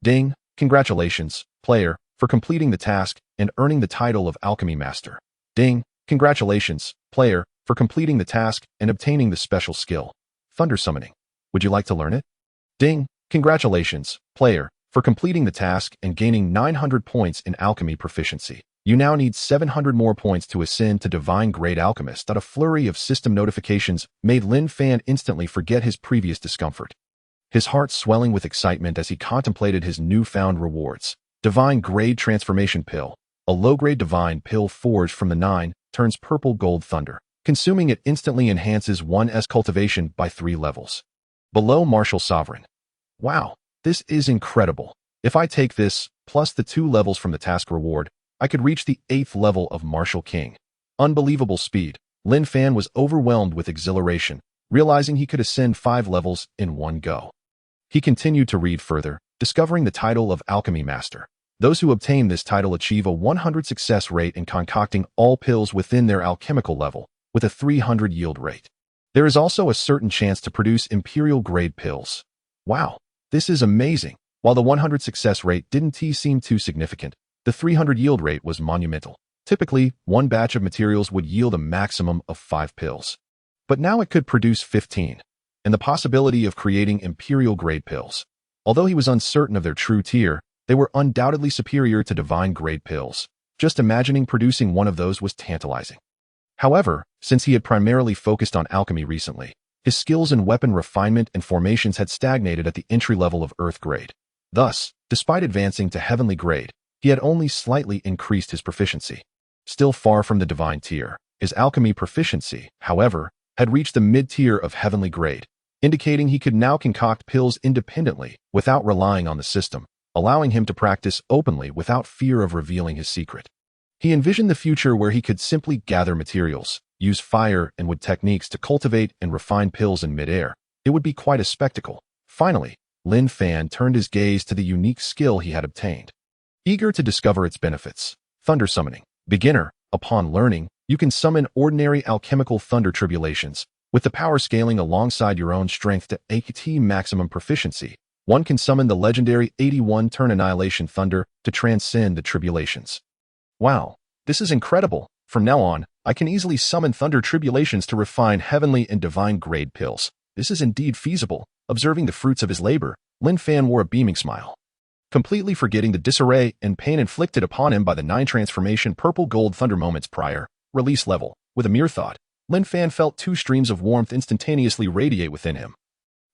Ding. Congratulations, player, for completing the task and earning the title of Alchemy Master. Ding. Congratulations, player, for completing the task and obtaining the special skill, Thunder Summoning. Would you like to learn it? Ding. Congratulations, player, for completing the task and gaining 900 points in alchemy proficiency. You now need 700 more points to ascend to Divine Grade Alchemist. A flurry of system notifications made Lin Fan instantly forget his previous discomfort, his heart swelling with excitement as he contemplated his newfound rewards. Divine Grade Transformation Pill. A low-grade divine pill forged from the 9 turns purple gold thunder. Consuming it instantly enhances 1's cultivation by 3 levels. Below Martial Sovereign. Wow, this is incredible. If I take this, plus the 2 levels from the task reward, I could reach the 8th level of Martial King. Unbelievable speed. Lin Fan was overwhelmed with exhilaration, realizing he could ascend 5 levels in one go. He continued to read further, discovering the title of Alchemy Master. Those who obtain this title achieve a 100 success rate in concocting all pills within their alchemical level, with a 300 yield rate. There is also a certain chance to produce imperial-grade pills. Wow, this is amazing. While the 100 success rate didn't seem too significant, the 300 yield rate was monumental. Typically, one batch of materials would yield a maximum of 5 pills. But now it could produce 15, and the possibility of creating imperial-grade pills. Although he was uncertain of their true tier, they were undoubtedly superior to divine-grade pills. Just imagining producing one of those was tantalizing. However, since he had primarily focused on alchemy recently, his skills in weapon refinement and formations had stagnated at the entry level of Earth grade. Thus, despite advancing to heavenly grade, he had only slightly increased his proficiency. Still far from the divine tier, his alchemy proficiency, however, had reached the mid-tier of heavenly grade, indicating he could now concoct pills independently without relying on the system, allowing him to practice openly without fear of revealing his secret. He envisioned the future where he could simply gather materials, use fire and wood techniques to cultivate and refine pills in midair. It would be quite a spectacle. Finally, Lin Fan turned his gaze to the unique skill he had obtained. Eager to discover its benefits, thunder summoning. Beginner, upon learning, you can summon ordinary alchemical thunder tribulations. With the power scaling alongside your own strength to 80 maximum proficiency, one can summon the legendary 81-turn annihilation thunder to transcend the tribulations. Wow, this is incredible. From now on, I can easily summon thunder tribulations to refine heavenly and divine grade pills. This is indeed feasible. Observing the fruits of his labor, Lin Fan wore a beaming smile. Completely forgetting the disarray and pain inflicted upon him by the 9 transformation purple gold thunder moments prior, release level, with a mere thought, Lin Fan felt 2 streams of warmth instantaneously radiate within him,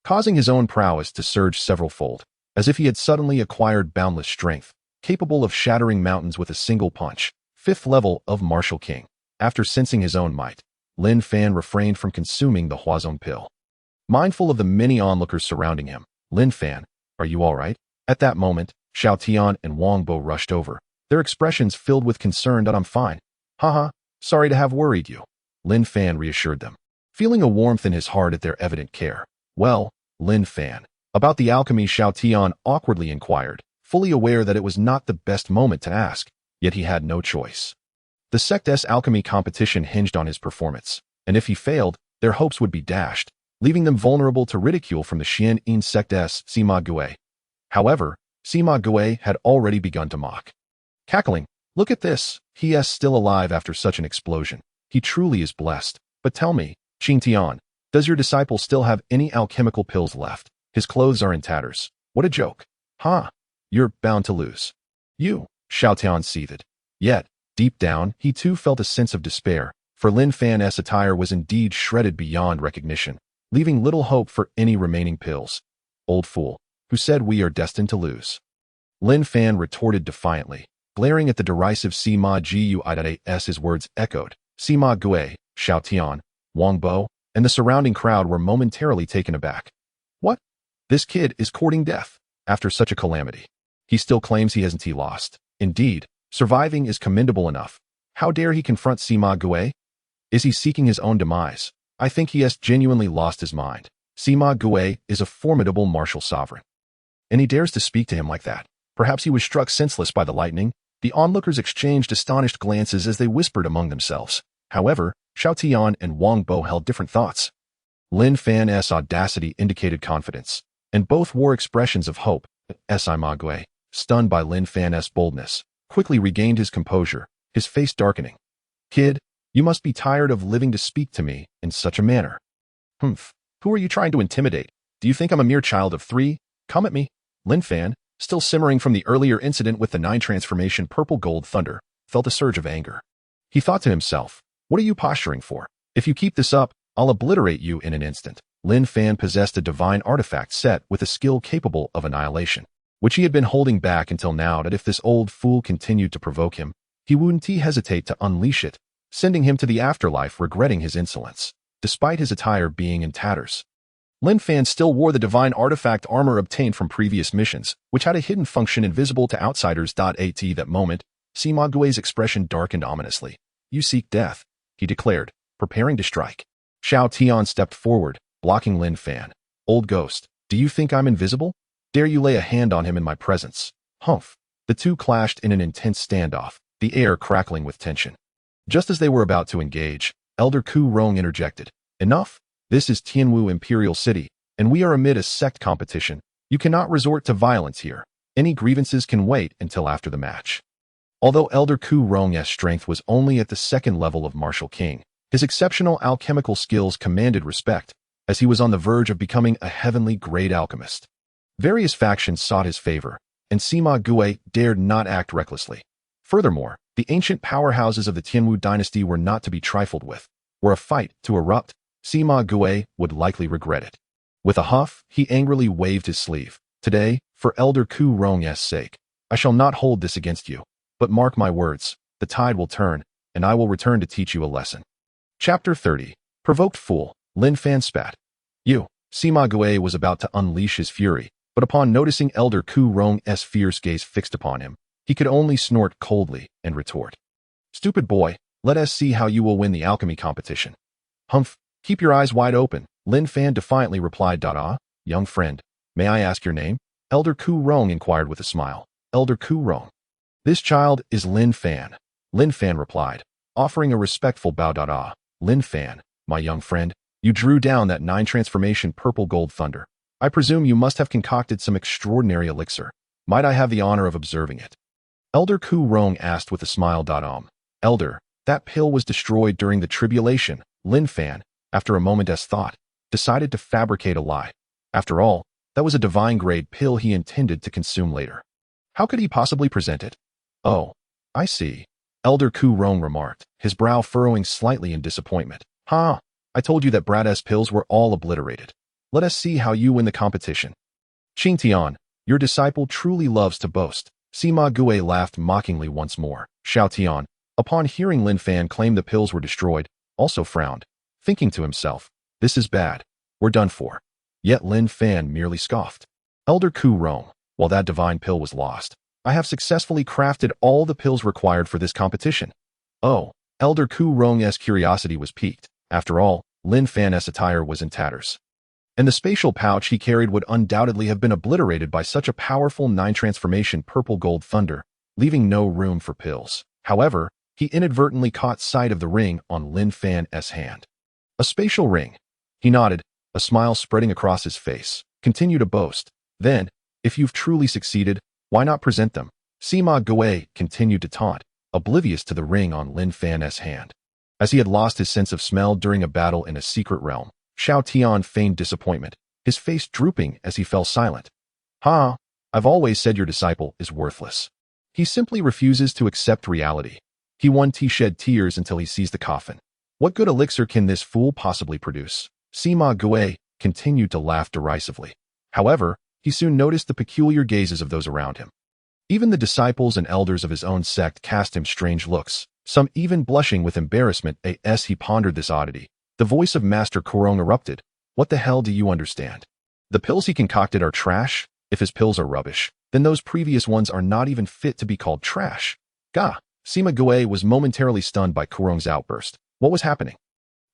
causing his own prowess to surge several-fold, as if he had suddenly acquired boundless strength, capable of shattering mountains with a single punch. 5th level of Martial King. After sensing his own might, Lin Fan refrained from consuming the Huazong pill. Mindful of the many onlookers surrounding him, Lin Fan, are you all right? At that moment, Xiao Tian and Wang Bo rushed over, their expressions filled with concern that I'm fine. Haha, sorry to have worried you. Lin Fan reassured them, feeling a warmth in his heart at their evident care. Well, Lin Fan, about the alchemy, Xiao Tian awkwardly inquired, fully aware that it was not the best moment to ask, yet he had no choice. The sect's alchemy competition hinged on his performance, and if he failed, their hopes would be dashed, leaving them vulnerable to ridicule from the Xian sect's Sima Gue. However, Sima Gue had already begun to mock. Cackling, look at this, he is still alive after such an explosion. He truly is blessed. But tell me, Qing Tian, does your disciple still have any alchemical pills left? His clothes are in tatters. What a joke. Ha! You're bound to lose. You, Xiao Tian seethed. Yet, deep down, he too felt a sense of despair, for Lin Fan's attire was indeed shredded beyond recognition, leaving little hope for any remaining pills. Old fool, who said we are destined to lose? Lin Fan retorted defiantly, glaring at the derisive Sima Gui. As his words echoed, Sima Gue, Xiao Tian, Wang Bo, and the surrounding crowd were momentarily taken aback. What? This kid is courting death. After such a calamity, he still claims he hasn't lost. Indeed, surviving is commendable enough. How dare he confront Sima Gue? Is he seeking his own demise? I think he has genuinely lost his mind. Sima Gue is a formidable martial sovereign, and he dares to speak to him like that. Perhaps he was struck senseless by the lightning. The onlookers exchanged astonished glances as they whispered among themselves. However, Xiao Tian and Wang Bo held different thoughts. Lin Fan's audacity indicated confidence, and both wore expressions of hope. Sima Gue, stunned by Lin Fan's boldness, quickly regained his composure, his face darkening. Kid, you must be tired of living to speak to me in such a manner. Humph, who are you trying to intimidate? Do you think I'm a mere child of 3? Come at me. Lin Fan, still simmering from the earlier incident with the 9 transformation purple gold thunder, felt a surge of anger. He thought to himself, what are you posturing for? If you keep this up, I'll obliterate you in an instant. Lin Fan possessed a divine artifact set with a skill capable of annihilation, which he had been holding back until now. That if this old fool continued to provoke him, he wouldn't hesitate to unleash it, sending him to the afterlife regretting his insolence, despite his attire being in tatters. Lin Fan still wore the divine artifact armor obtained from previous missions, which had a hidden function invisible to outsiders. At that moment, Sima Gue's expression darkened ominously. You seek death, he declared, preparing to strike. Xiao Tian stepped forward, blocking Lin Fan. Old ghost, do you think I'm invisible? Dare you lay a hand on him in my presence? Humph. The two clashed in an intense standoff, the air crackling with tension. Just as they were about to engage, Elder Ku Rong interjected. Enough? This is Tianwu Imperial City, and we are amid a sect competition. You cannot resort to violence here. Any grievances can wait until after the match. Although Elder Ku Rong's strength was only at the second level of Martial King, his exceptional alchemical skills commanded respect, as he was on the verge of becoming a heavenly grade alchemist. Various factions sought his favor, and Sima Gue dared not act recklessly. Furthermore, the ancient powerhouses of the Tianwu dynasty were not to be trifled with. Were a fight to erupt, Sima Gue would likely regret it. With a huff, he angrily waved his sleeve. Today, for Elder Ku Rong's sake, I shall not hold this against you. But mark my words, the tide will turn, and I will return to teach you a lesson. Chapter 30. Provoked Fool. Lin Fan spat. Sima Gue was about to unleash his fury, but upon noticing Elder Ku Rong's fierce gaze fixed upon him, he could only snort coldly and retort. Stupid boy, let us see how you will win the alchemy competition. Humph, keep your eyes wide open, Lin Fan defiantly replied. Young friend, may I ask your name? Elder Ku Rong inquired with a smile. Elder Ku Rong. This child is Lin Fan. Lin Fan replied, offering a respectful bow. Lin Fan, my young friend, you drew down that 9-transformation purple gold thunder. I presume you must have concocted some extraordinary elixir. Might I have the honor of observing it? Elder Ku Rong asked with a smile. Elder, that pill was destroyed during the tribulation. Lin Fan, after a moment's thought, decided to fabricate a lie. After all, that was a divine-grade pill he intended to consume later. How could he possibly present it? Oh, I see, Elder Ku Rong remarked, his brow furrowing slightly in disappointment. I told you that Brad's pills were all obliterated. Let us see how you win the competition. Qingtian, your disciple truly loves to boast. Sima Gue laughed mockingly once more. Xiao Tian, upon hearing Lin Fan claim the pills were destroyed, also frowned, thinking to himself, this is bad. We're done for. Yet Lin Fan merely scoffed. Elder Ku Rong, while that divine pill was lost, I have successfully crafted all the pills required for this competition. Oh, Elder Ku Rong's curiosity was piqued. After all, Lin Fan's attire was in tatters, and the spatial pouch he carried would undoubtedly have been obliterated by such a powerful 9-transformation purple gold thunder, leaving no room for pills. However, he inadvertently caught sight of the ring on Lin Fan's hand. A spatial ring. He nodded, a smile spreading across his face. Continue to boast. Then, if you've truly succeeded, why not present them? Sima Gue continued to taunt, oblivious to the ring on Lin Fan's hand. As he had lost his sense of smell during a battle in a secret realm, Xiao Tian feigned disappointment, his face drooping as he fell silent. I've always said your disciple is worthless. He simply refuses to accept reality. He shed tears until he sees the coffin. What good elixir can this fool possibly produce? Sima Gue continued to laugh derisively. However, he soon noticed the peculiar gazes of those around him. Even the disciples and elders of his own sect cast him strange looks, some even blushing with embarrassment as he pondered this oddity. The voice of Master Kurong erupted. What the hell do you understand? The pills he concocted are trash? If his pills are rubbish, then those previous ones are not even fit to be called trash. Gah! Sima Gue was momentarily stunned by Kurong's outburst. What was happening?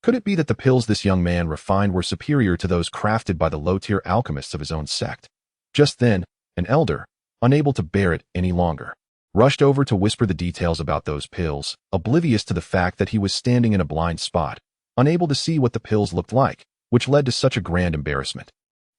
Could it be that the pills this young man refined were superior to those crafted by the low-tier alchemists of his own sect? Just then, an elder, unable to bear it any longer, rushed over to whisper the details about those pills, oblivious to the fact that he was standing in a blind spot, unable to see what the pills looked like, which led to such a grand embarrassment.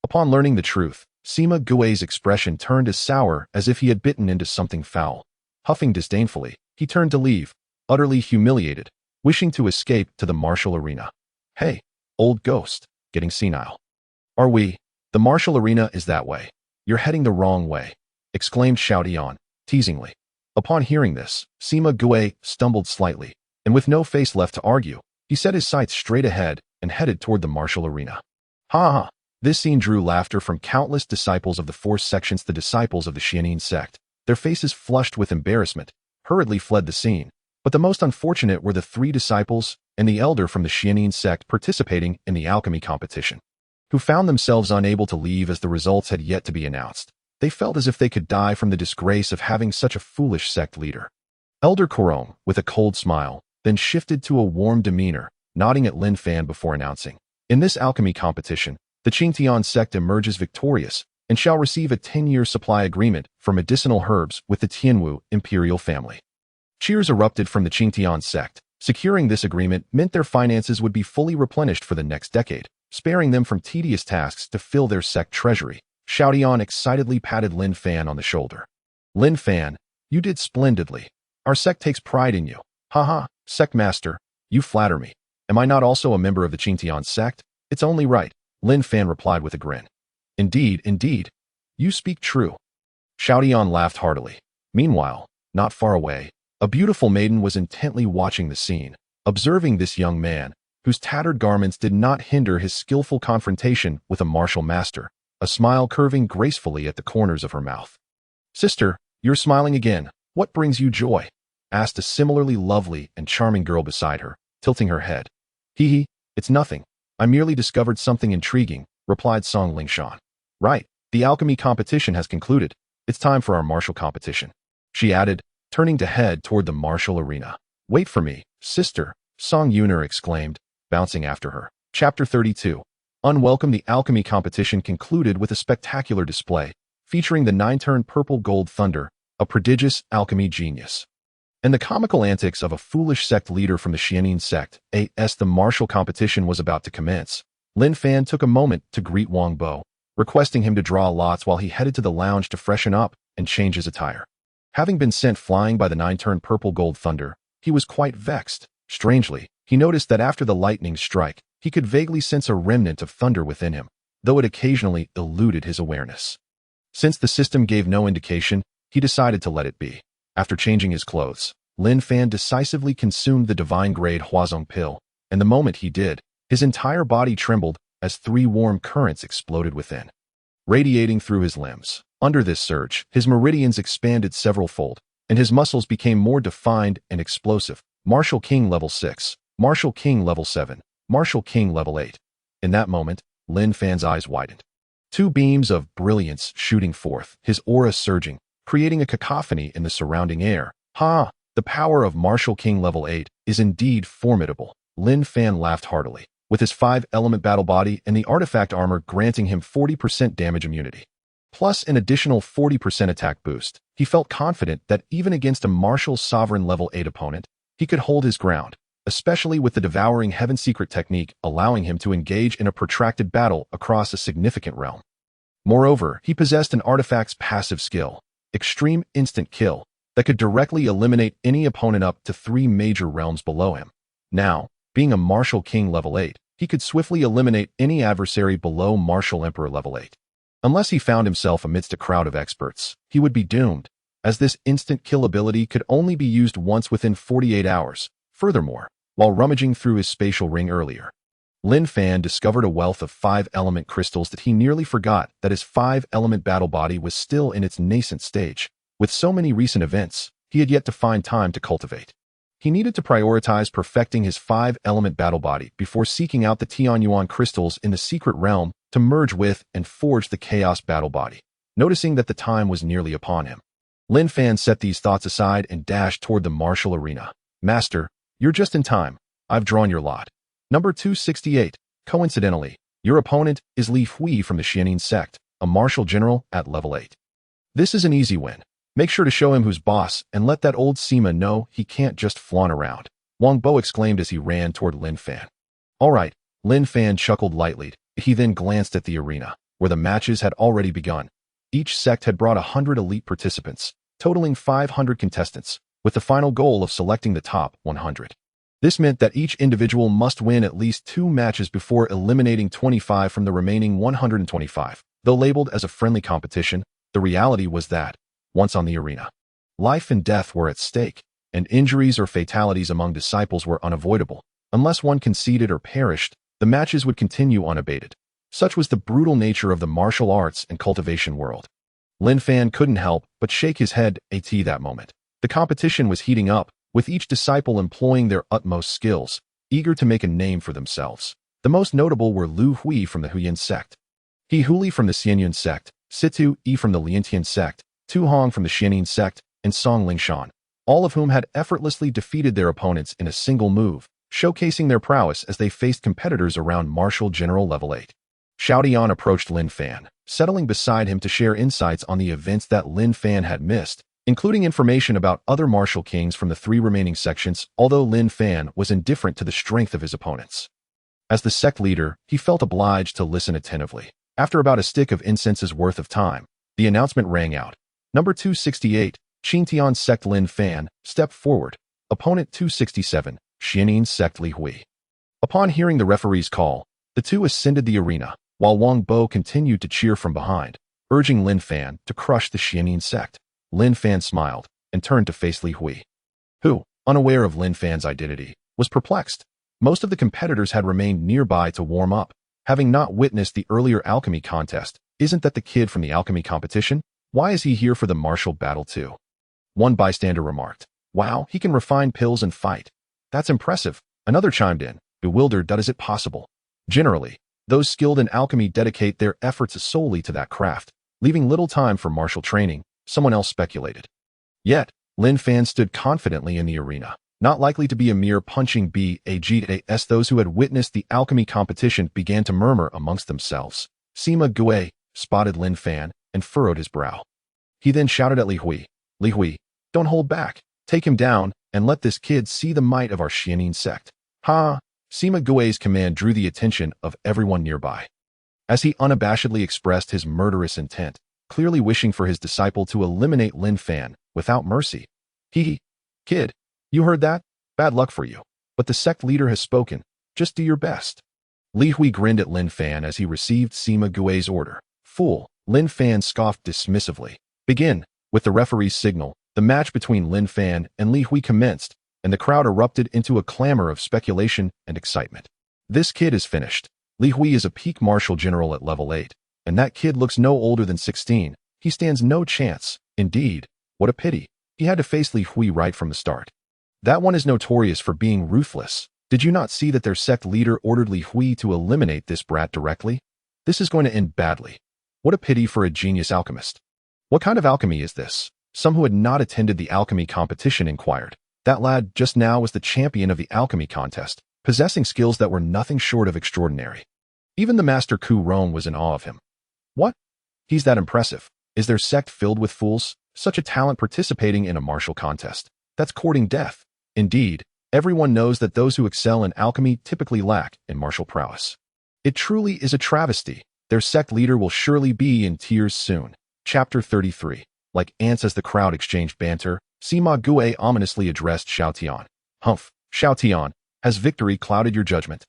Upon learning the truth, Sima Gue's expression turned as sour as if he had bitten into something foul. Huffing disdainfully, he turned to leave, utterly humiliated, wishing to escape to the martial arena. Hey, old ghost, getting senile. Are we? The martial arena is that way. You're heading the wrong way, exclaimed Xiao Tian, teasingly. Upon hearing this, Sima Gue stumbled slightly, and with no face left to argue, he set his sights straight ahead and headed toward the martial arena. This scene drew laughter from countless disciples of the 4 sections. The disciples of the Xianin sect, their faces flushed with embarrassment, hurriedly fled the scene, but the most unfortunate were the 3 disciples and the elder from the Xianin sect participating in the alchemy competition, who found themselves unable to leave as the results had yet to be announced. They felt as if they could die from the disgrace of having such a foolish sect leader. Elder Kurong, with a cold smile, then shifted to a warm demeanor, nodding at Lin Fan before announcing, in this alchemy competition, the Qingtian sect emerges victorious and shall receive a 10-year supply agreement for medicinal herbs with the Tianwu imperial family. Cheers erupted from the Qingtian sect. Securing this agreement meant their finances would be fully replenished for the next decade. sparing them from tedious tasks to fill their sect treasury. Xiaodian excitedly patted Lin Fan on the shoulder. Lin Fan, you did splendidly. Our sect takes pride in you. Haha, sect master, you flatter me. Am I not also a member of the Qingtian sect? It's only right, Lin Fan replied with a grin. Indeed, indeed. You speak true. Xiaodian laughed heartily. Meanwhile, not far away, a beautiful maiden was intently watching the scene, observing this young man, whose tattered garments did not hinder his skillful confrontation with a martial master, a smile curving gracefully at the corners of her mouth. Sister, you're smiling again. What brings you joy? Asked a similarly lovely and charming girl beside her, tilting her head. Hee, it's nothing. I merely discovered something intriguing, replied Song Lingshan. Right, the alchemy competition has concluded. It's time for our martial competition. She added, turning to head toward the martial arena. Wait for me, sister, Song Yuner exclaimed, bouncing after her. Chapter 32. Unwelcome. The alchemy competition concluded with a spectacular display, featuring the 9-turn purple gold thunder, a prodigious alchemy genius, and the comical antics of a foolish sect leader from the Xianin sect. As the martial competition was about to commence, Lin Fan took a moment to greet Wang Bo, requesting him to draw lots while he headed to the lounge to freshen up and change his attire. Having been sent flying by the 9-turn purple gold thunder, he was quite vexed. Strangely, he noticed that after the lightning strike, he could vaguely sense a remnant of thunder within him, though it occasionally eluded his awareness. Since the system gave no indication, he decided to let it be. After changing his clothes, Lin Fan decisively consumed the divine-grade Huazong pill, and the moment he did, his entire body trembled as 3 warm currents exploded within, radiating through his limbs. Under this surge, his meridians expanded several-fold, and his muscles became more defined and explosive. Martial King Level 6, Martial King Level 7, Martial King Level 8. In that moment, Lin Fan's eyes widened. 2 beams of brilliance shooting forth, his aura surging, creating a cacophony in the surrounding air. Ha! The power of Martial King Level 8 is indeed formidable. Lin Fan laughed heartily, with his 5-element battle body and the artifact armor granting him 40% damage immunity, plus an additional 40% attack boost. He felt confident that even against a Martial Sovereign Level 8 opponent, he could hold his ground, especially with the Devouring Heaven secret technique allowing him to engage in a protracted battle across a significant realm. Moreover, he possessed an artifact's passive skill, Extreme Instant Kill, that could directly eliminate any opponent up to 3 major realms below him. Now, being a Martial King Level 8, he could swiftly eliminate any adversary below Martial Emperor Level 8. Unless he found himself amidst a crowd of experts, he would be doomed, as this instant kill ability could only be used once within 48 hours. Furthermore, while rummaging through his spatial ring earlier, Lin Fan discovered a wealth of 5-element crystals that he nearly forgot that his 5-element battle body was still in its nascent stage. With so many recent events, he had yet to find time to cultivate. He needed to prioritize perfecting his 5-element battle body before seeking out the Tianyuan crystals in the secret realm to merge with and forge the chaos battle body. Noticing that the time was nearly upon him, Lin Fan set these thoughts aside and dashed toward the martial arena. Master, you're just in time. I've drawn your lot. Number 268. Coincidentally, your opponent is Li Hui from the Xianin sect, a martial general at level 8. This is an easy win. Make sure to show him who's boss and let that old Sima know he can't just flaunt around, Wang Bo exclaimed as he ran toward Lin Fan. All right, Lin Fan chuckled lightly. He then glanced at the arena, where the matches had already begun. Each sect had brought 100 elite participants, totaling 500 contestants, with the final goal of selecting the top 100. This meant that each individual must win at least 2 matches before eliminating 25 from the remaining 125. Though labeled as a friendly competition, the reality was that, once on the arena, life and death were at stake, and injuries or fatalities among disciples were unavoidable. Unless one conceded or perished, the matches would continue unabated. Such was the brutal nature of the martial arts and cultivation world. Lin Fan couldn't help but shake his head at that moment. The competition was heating up, with each disciple employing their utmost skills, eager to make a name for themselves. The most notable were Lu Hui from the Huyan sect, He Huli from the Xianyun sect, Situ Yi from the Liantian sect, Tu Hong from the Xianin sect, and Song Lingshan, all of whom had effortlessly defeated their opponents in a single move, showcasing their prowess as they faced competitors around Martial General Level 8. Xiaodian approached Lin Fan, settling beside him to share insights on the events that Lin Fan had missed, including information about other martial kings from the 3 remaining sections, although Lin Fan was indifferent to the strength of his opponents. As the sect leader, he felt obliged to listen attentively. After about a stick of incense's worth of time, the announcement rang out. Number 268, Qingtian sect Lin Fan, step forward. Opponent 267, Xianin sect Li Hui. Upon hearing the referee's call, the two ascended the arena, while Wang Bo continued to cheer from behind, urging Lin Fan to crush the Xianin sect. Lin Fan smiled and turned to face Li Hui, who, unaware of Lin Fan's identity, was perplexed. Most of the competitors had remained nearby to warm up, having not witnessed the earlier alchemy contest. Isn't that the kid from the alchemy competition? Why is he here for the martial battle too? One bystander remarked. Wow, he can refine pills and fight. That's impressive. Another chimed in, bewildered that is it possible. Generally, those skilled in alchemy dedicate their efforts solely to that craft, leaving little time for martial training, someone else speculated. Yet, Lin Fan stood confidently in the arena, not likely to be a mere punching bag. As those who had witnessed the alchemy competition began to murmur amongst themselves. Sima Gue spotted Lin Fan and furrowed his brow. He then shouted at Li Hui, Li Hui, don't hold back, take him down, and let this kid see the might of our Xianin sect. Ha! Sima Gue's command drew the attention of everyone nearby. As he unabashedly expressed his murderous intent, clearly wishing for his disciple to eliminate Lin Fan without mercy. Kid, you heard that? Bad luck for you. But the sect leader has spoken. Just do your best. Li Hui grinned at Lin Fan as he received Sima Gue's order. Fool, Lin Fan scoffed dismissively. Begin. With the referee's signal, the match between Lin Fan and Li Hui commenced, and the crowd erupted into a clamor of speculation and excitement. This kid is finished. Li Hui is a peak martial general at level 8, and that kid looks no older than 16. He stands no chance. Indeed, what a pity. He had to face Li Hui right from the start. That one is notorious for being ruthless. Did you not see that their sect leader ordered Li Hui to eliminate this brat directly? This is going to end badly. What a pity for a genius alchemist. What kind of alchemy is this? Some who had not attended the alchemy competition inquired. That lad just now was the champion of the alchemy contest, possessing skills that were nothing short of extraordinary. Even the master Ku Rong was in awe of him. What? He's that impressive. Is their sect filled with fools? Such a talent participating in a martial contest. That's courting death. Indeed, everyone knows that those who excel in alchemy typically lack in martial prowess. It truly is a travesty. Their sect leader will surely be in tears soon. Chapter 33. Like ants as the crowd exchanged banter, Sima Gue ominously addressed Xiao Tian. Humph, Xiao Tian, has victory clouded your judgment?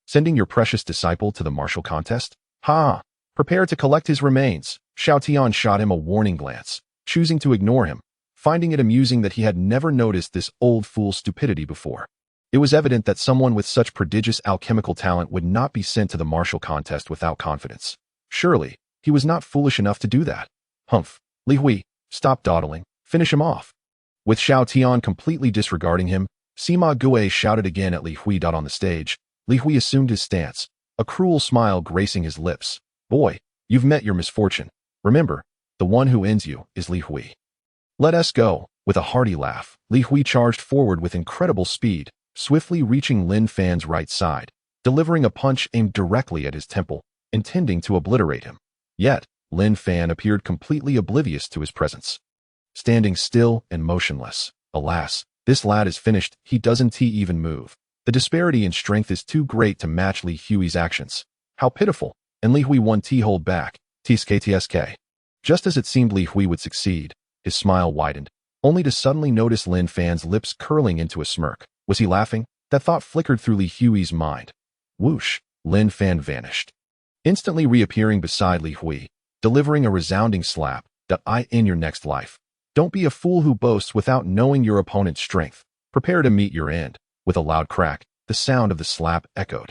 Sending your precious disciple to the martial contest? Ha! Prepare to collect his remains. Xiao Tian shot him a warning glance, choosing to ignore him, finding it amusing that he had never noticed this old fool's stupidity before. It was evident that someone with such prodigious alchemical talent would not be sent to the martial contest without confidence. Surely, he was not foolish enough to do that. Humph, Li Hui, stop dawdling, finish him off. With Xiao Tian completely disregarding him, Sima Gue shouted again at Li Hui. On the stage, Li Hui assumed his stance, a cruel smile gracing his lips. Boy, you've met your misfortune. Remember, the one who ends you is Li Hui. Let us go. With a hearty laugh, Li Hui charged forward with incredible speed, swiftly reaching Lin Fan's right side, delivering a punch aimed directly at his temple, intending to obliterate him. Yet, Lin Fan appeared completely oblivious to his presence. Standing still and motionless. Alas, this lad is finished. He doesn't even move. The disparity in strength is too great to match Li Hui's actions. How pitiful. And Li Hui won hold back. Tsk. Just as it seemed Li Hui would succeed, his smile widened, only to suddenly notice Lin Fan's lips curling into a smirk. Was he laughing? That thought flickered through Li Hui's mind. Whoosh, Lin Fan vanished, instantly reappearing beside Li Hui, delivering a resounding slap. That I in your next life. Don't be a fool who boasts without knowing your opponent's strength. Prepare to meet your end. With a loud crack, the sound of the slap echoed,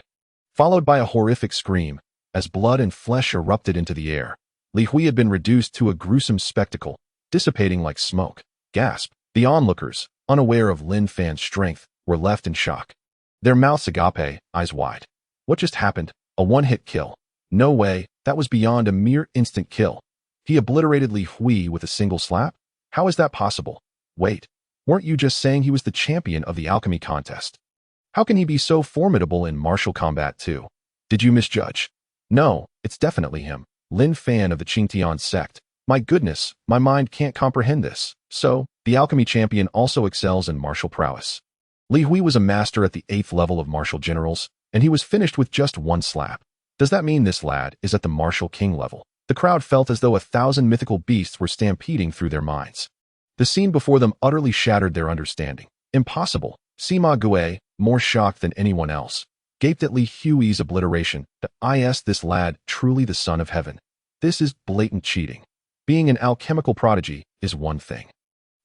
followed by a horrific scream, as blood and flesh erupted into the air. Li Hui had been reduced to a gruesome spectacle, dissipating like smoke. Gasp. The onlookers, unaware of Lin Fan's strength, were left in shock. Their mouths agape, eyes wide. What just happened? A one-hit kill. No way, that was beyond a mere instant kill. He obliterated Li Hui with a single slap? How is that possible? Wait, weren't you just saying he was the champion of the alchemy contest? How can he be so formidable in martial combat too? Did you misjudge? No, it's definitely him. Lin Fan of the Qingtian sect. My goodness, my mind can't comprehend this. So, the alchemy champion also excels in martial prowess. Li Hui was a master at the 8th level of martial generals. and he was finished with just one slap. Does that mean this lad is at the martial king level? The crowd felt as though 1,000 mythical beasts were stampeding through their minds. The scene before them utterly shattered their understanding. Impossible. Sima Gue, more shocked than anyone else, gaped at Li Hui's obliteration. This lad truly the son of heaven. This is blatant cheating. Being an alchemical prodigy is one thing,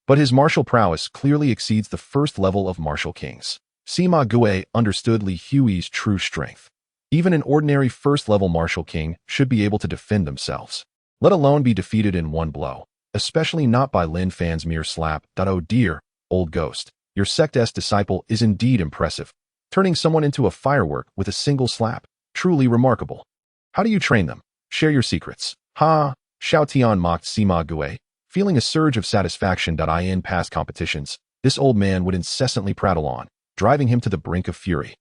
but his martial prowess clearly exceeds the first level of martial kings. Sima Gue understood Li Hui's true strength. Even an ordinary first-level martial king should be able to defend themselves, let alone be defeated in one blow, especially not by Lin Fan's mere slap. Oh dear, old ghost, your sect's disciple is indeed impressive, turning someone into a firework with a single slap. Truly remarkable. How do you train them? Share your secrets. Ha! Xiao Tian mocked Sima Gue, feeling a surge of satisfaction. In past competitions, this old man would incessantly prattle on, driving him to the brink of fury.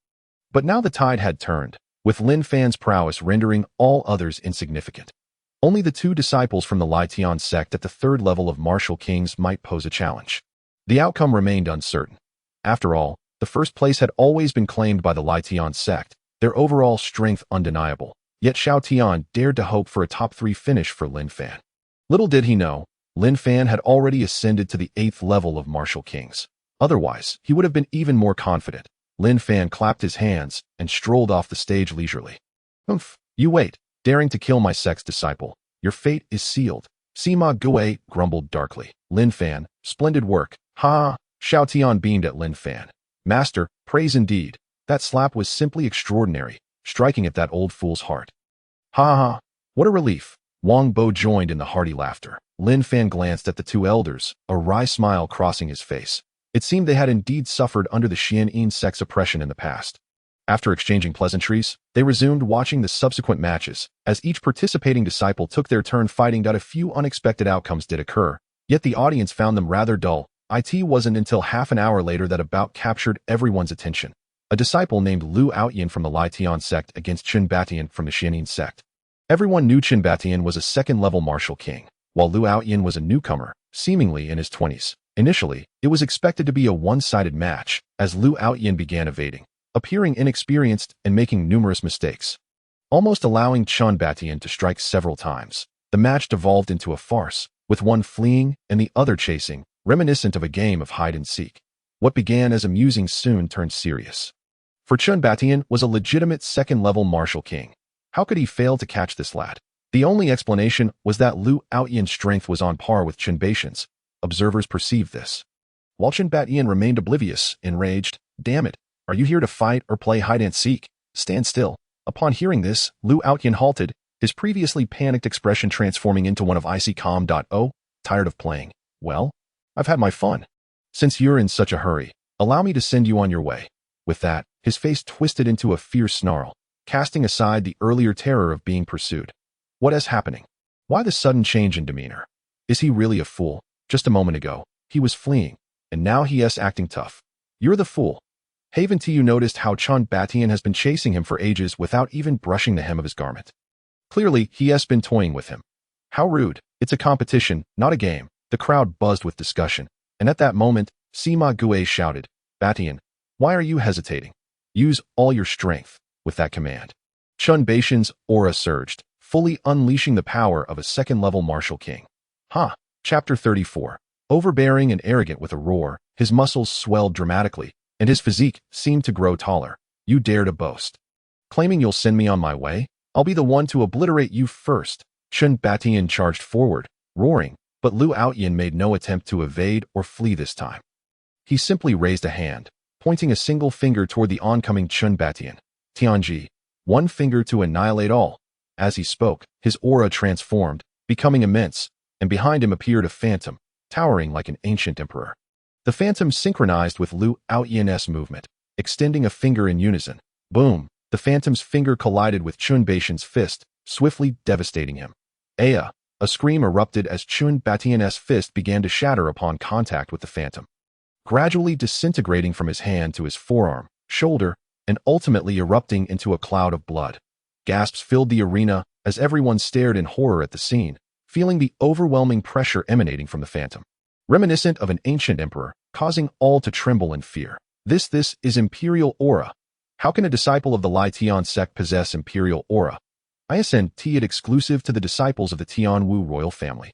But now the tide had turned, with Lin Fan's prowess rendering all others insignificant. Only the two disciples from the Lai Tian sect at the third level of martial kings might pose a challenge. The outcome remained uncertain. After all, the first place had always been claimed by the Lai Tian sect, their overall strength undeniable. Yet Xiao Tian dared to hope for a top 3 finish for Lin Fan. Little did he know, Lin Fan had already ascended to the 8th level of martial kings. Otherwise, he would have been even more confident. Lin Fan clapped his hands and strolled off the stage leisurely. You wait, daring to kill my sect's disciple. Your fate is sealed. Sima Gue grumbled darkly. Lin Fan, splendid work. Ha! Xiao Tian beamed at Lin Fan. Master, praise indeed. That slap was simply extraordinary, striking at that old fool's heart. Ha ha! What a relief. Wang Bo joined in the hearty laughter. Lin Fan glanced at the two elders, a wry smile crossing his face. It seemed they had indeed suffered under the Xianyin sect's oppression in the past. After exchanging pleasantries, they resumed watching the subsequent matches, as each participating disciple took their turn fighting. A few unexpected outcomes did occur, yet the audience found them rather dull. It wasn't until half an hour later that a bout captured everyone's attention. A disciple named Lu Outyin from the Lai Tian sect against Chun Batian from the Xianyin sect. Everyone knew Chun Batian was a second-level martial king, while Lu Outyin was a newcomer, seemingly in his 20s. Initially, it was expected to be a one-sided match, as Lu Outyin began evading, appearing inexperienced and making numerous mistakes, almost allowing Chun Batian to strike several times. The match devolved into a farce, with one fleeing and the other chasing, reminiscent of a game of hide-and-seek. What began as amusing soon turned serious. For Chun Batian was a legitimate second-level martial king. How could he fail to catch this lad? The only explanation was that Lu Outyin's strength was on par with Chun Batian's. Observers perceived this, while Chun Batian remained oblivious, enraged. Damn it, are you here to fight or play hide-and-seek? Stand still. Upon hearing this, Lu Outyin halted, his previously panicked expression transforming into one of icy calm. Oh, tired of playing? Well, I've had my fun. Since you're in such a hurry, allow me to send you on your way. With that, his face twisted into a fierce snarl, casting aside the earlier terror of being pursued. What is happening? Why the sudden change in demeanor? Is he really a fool? Just a moment ago, he was fleeing, and now he is acting tough. You're the fool. Haven't you noticed how Chun Batian has been chasing him for ages without even brushing the hem of his garment? Clearly, he has been toying with him. How rude. It's a competition, not a game. The crowd buzzed with discussion, and at that moment, Sima Gue shouted, Batian, why are you hesitating? Use all your strength. With that command, Chun Batian's aura surged, fully unleashing the power of a second-level martial king. Chapter 34. Overbearing and arrogant with a roar, his muscles swelled dramatically, and his physique seemed to grow taller. You dare to boast. Claiming you'll send me on my way? I'll be the one to obliterate you first. Chun Batian charged forward, roaring, but Lu Outyin made no attempt to evade or flee this time. He simply raised a hand, pointing a single finger toward the oncoming Chun Batian. Tianji, one finger to annihilate all. As he spoke, his aura transformed, becoming immense, and behind him appeared a phantom, towering like an ancient emperor. The phantom synchronized with Lu Outyin's movement, extending a finger in unison. Boom! The phantom's finger collided with Chun Batian's fist, swiftly devastating him. Aya! A scream erupted as Chun Batian's fist began to shatter upon contact with the phantom, gradually disintegrating from his hand to his forearm, shoulder, and ultimately erupting into a cloud of blood. Gasps filled the arena as everyone stared in horror at the scene, feeling the overwhelming pressure emanating from the phantom, reminiscent of an ancient emperor, causing all to tremble in fear. This is imperial aura. How can a disciple of the Lai Tian sect possess imperial aura? Isn't it exclusive to the disciples of the Tianwu royal family?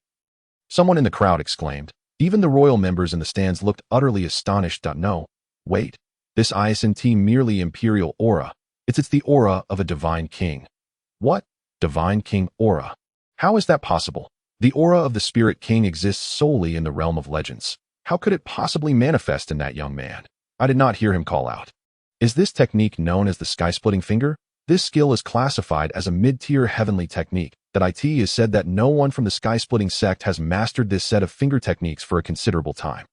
Someone in the crowd exclaimed. Even the royal members in the stands looked utterly astonished. No, wait, this isn't merely imperial aura. It's the aura of a divine king. What? Divine king aura? How is that possible? The aura of the spirit king exists solely in the realm of legends. How could it possibly manifest in that young man? I did not hear him call out. Is this technique known as the sky-splitting finger? This skill is classified as a mid-tier heavenly technique. That it is said that no one from the sky-splitting sect has mastered this set of finger techniques for a considerable time.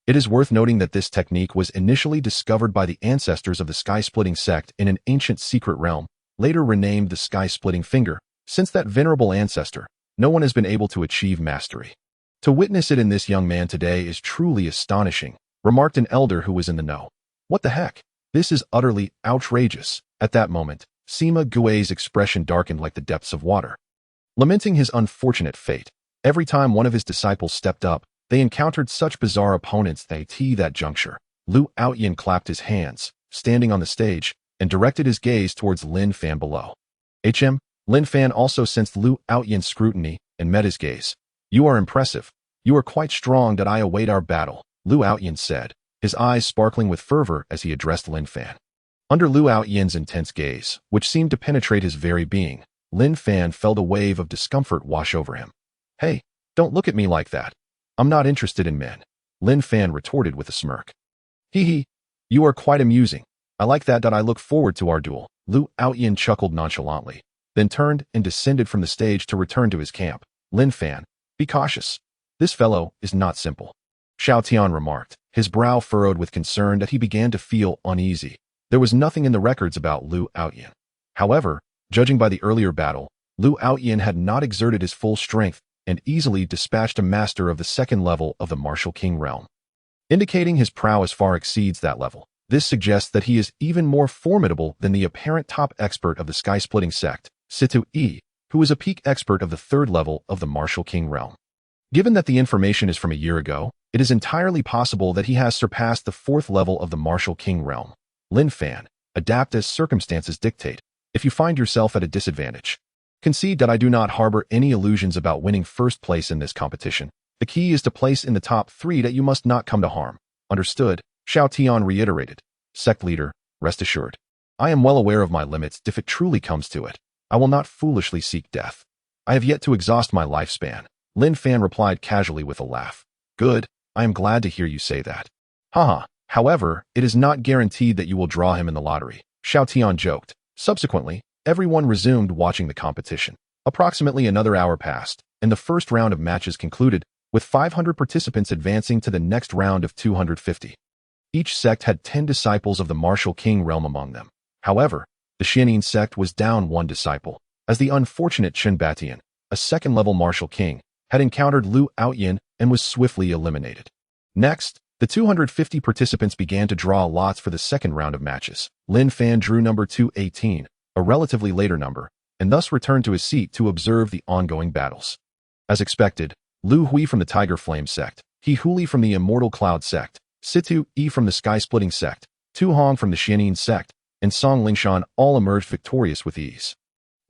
It is worth noting that this technique was initially discovered by the ancestors of the sky-splitting sect in an ancient secret realm, later renamed the sky-splitting finger. Since that venerable ancestor, no one has been able to achieve mastery. To witness it in this young man today is truly astonishing, remarked an elder who was in the know. What the heck? This is utterly outrageous. At that moment, Sima Gui's expression darkened like the depths of water. Lamenting his unfortunate fate, every time one of his disciples stepped up, they encountered such bizarre opponents at that juncture. Lu Outyin clapped his hands, standing on the stage, and directed his gaze towards Lin Fan below. Lin Fan also sensed Lu Outyin's scrutiny and met his gaze. You are impressive. You are quite strong. That I await our battle, Lu Outyin said, his eyes sparkling with fervor as he addressed Lin Fan. Under Lu Outyin's intense gaze, which seemed to penetrate his very being, Lin Fan felt a wave of discomfort wash over him. Hey, don't look at me like that. I'm not interested in men, Lin Fan retorted with a smirk. Hee, you are quite amusing. I like that. I look forward to our duel, Lu Outyin chuckled nonchalantly, then turned and descended from the stage to return to his camp. Lin Fan, be cautious. This fellow is not simple, Xiao Tian remarked, his brow furrowed with concern that he began to feel uneasy. There was nothing in the records about Lu Outyin. However, judging by the earlier battle, Lu Outyin had not exerted his full strength and easily dispatched a master of the second level of the Martial King realm. Indicating his prowess far exceeds that level. This suggests that he is even more formidable than the apparent top expert of the sky-splitting sect, Situ Yi, who is a peak expert of the third level of the Martial King realm. Given that the information is from a year ago, it is entirely possible that he has surpassed the fourth level of the Martial King realm. Lin Fan, adapt as circumstances dictate. If you find yourself at a disadvantage, concede that I do not harbor any illusions about winning first place in this competition. The key is to place in the top 3 that you must not come to harm. Understood? Xiao Tian reiterated. Sect leader, rest assured. I am well aware of my limits. If it truly comes to it, I will not foolishly seek death. I have yet to exhaust my lifespan, Lin Fan replied casually with a laugh. Good, I am glad to hear you say that. Haha, however, it is not guaranteed that you will draw him in the lottery, Xiao Tian joked. Subsequently, everyone resumed watching the competition. Approximately another hour passed, and the first round of matches concluded, with 500 participants advancing to the next round of 250. Each sect had 10 disciples of the Martial King realm among them. However, the Xianin sect was down 1 disciple, as the unfortunate Chen Batian, a second-level Martial King, had encountered Lu Outyin and was swiftly eliminated. Next, the 250 participants began to draw lots for the second round of matches. Lin Fan drew number 218, a relatively later number, and thus returned to his seat to observe the ongoing battles. As expected, Lu Hui from the Tiger Flame sect, He Huli from the Immortal Cloud sect, Situ Yi from the Sky Splitting sect, Tu Hong from the Xianin sect, and Song Lingshan all emerged victorious with ease.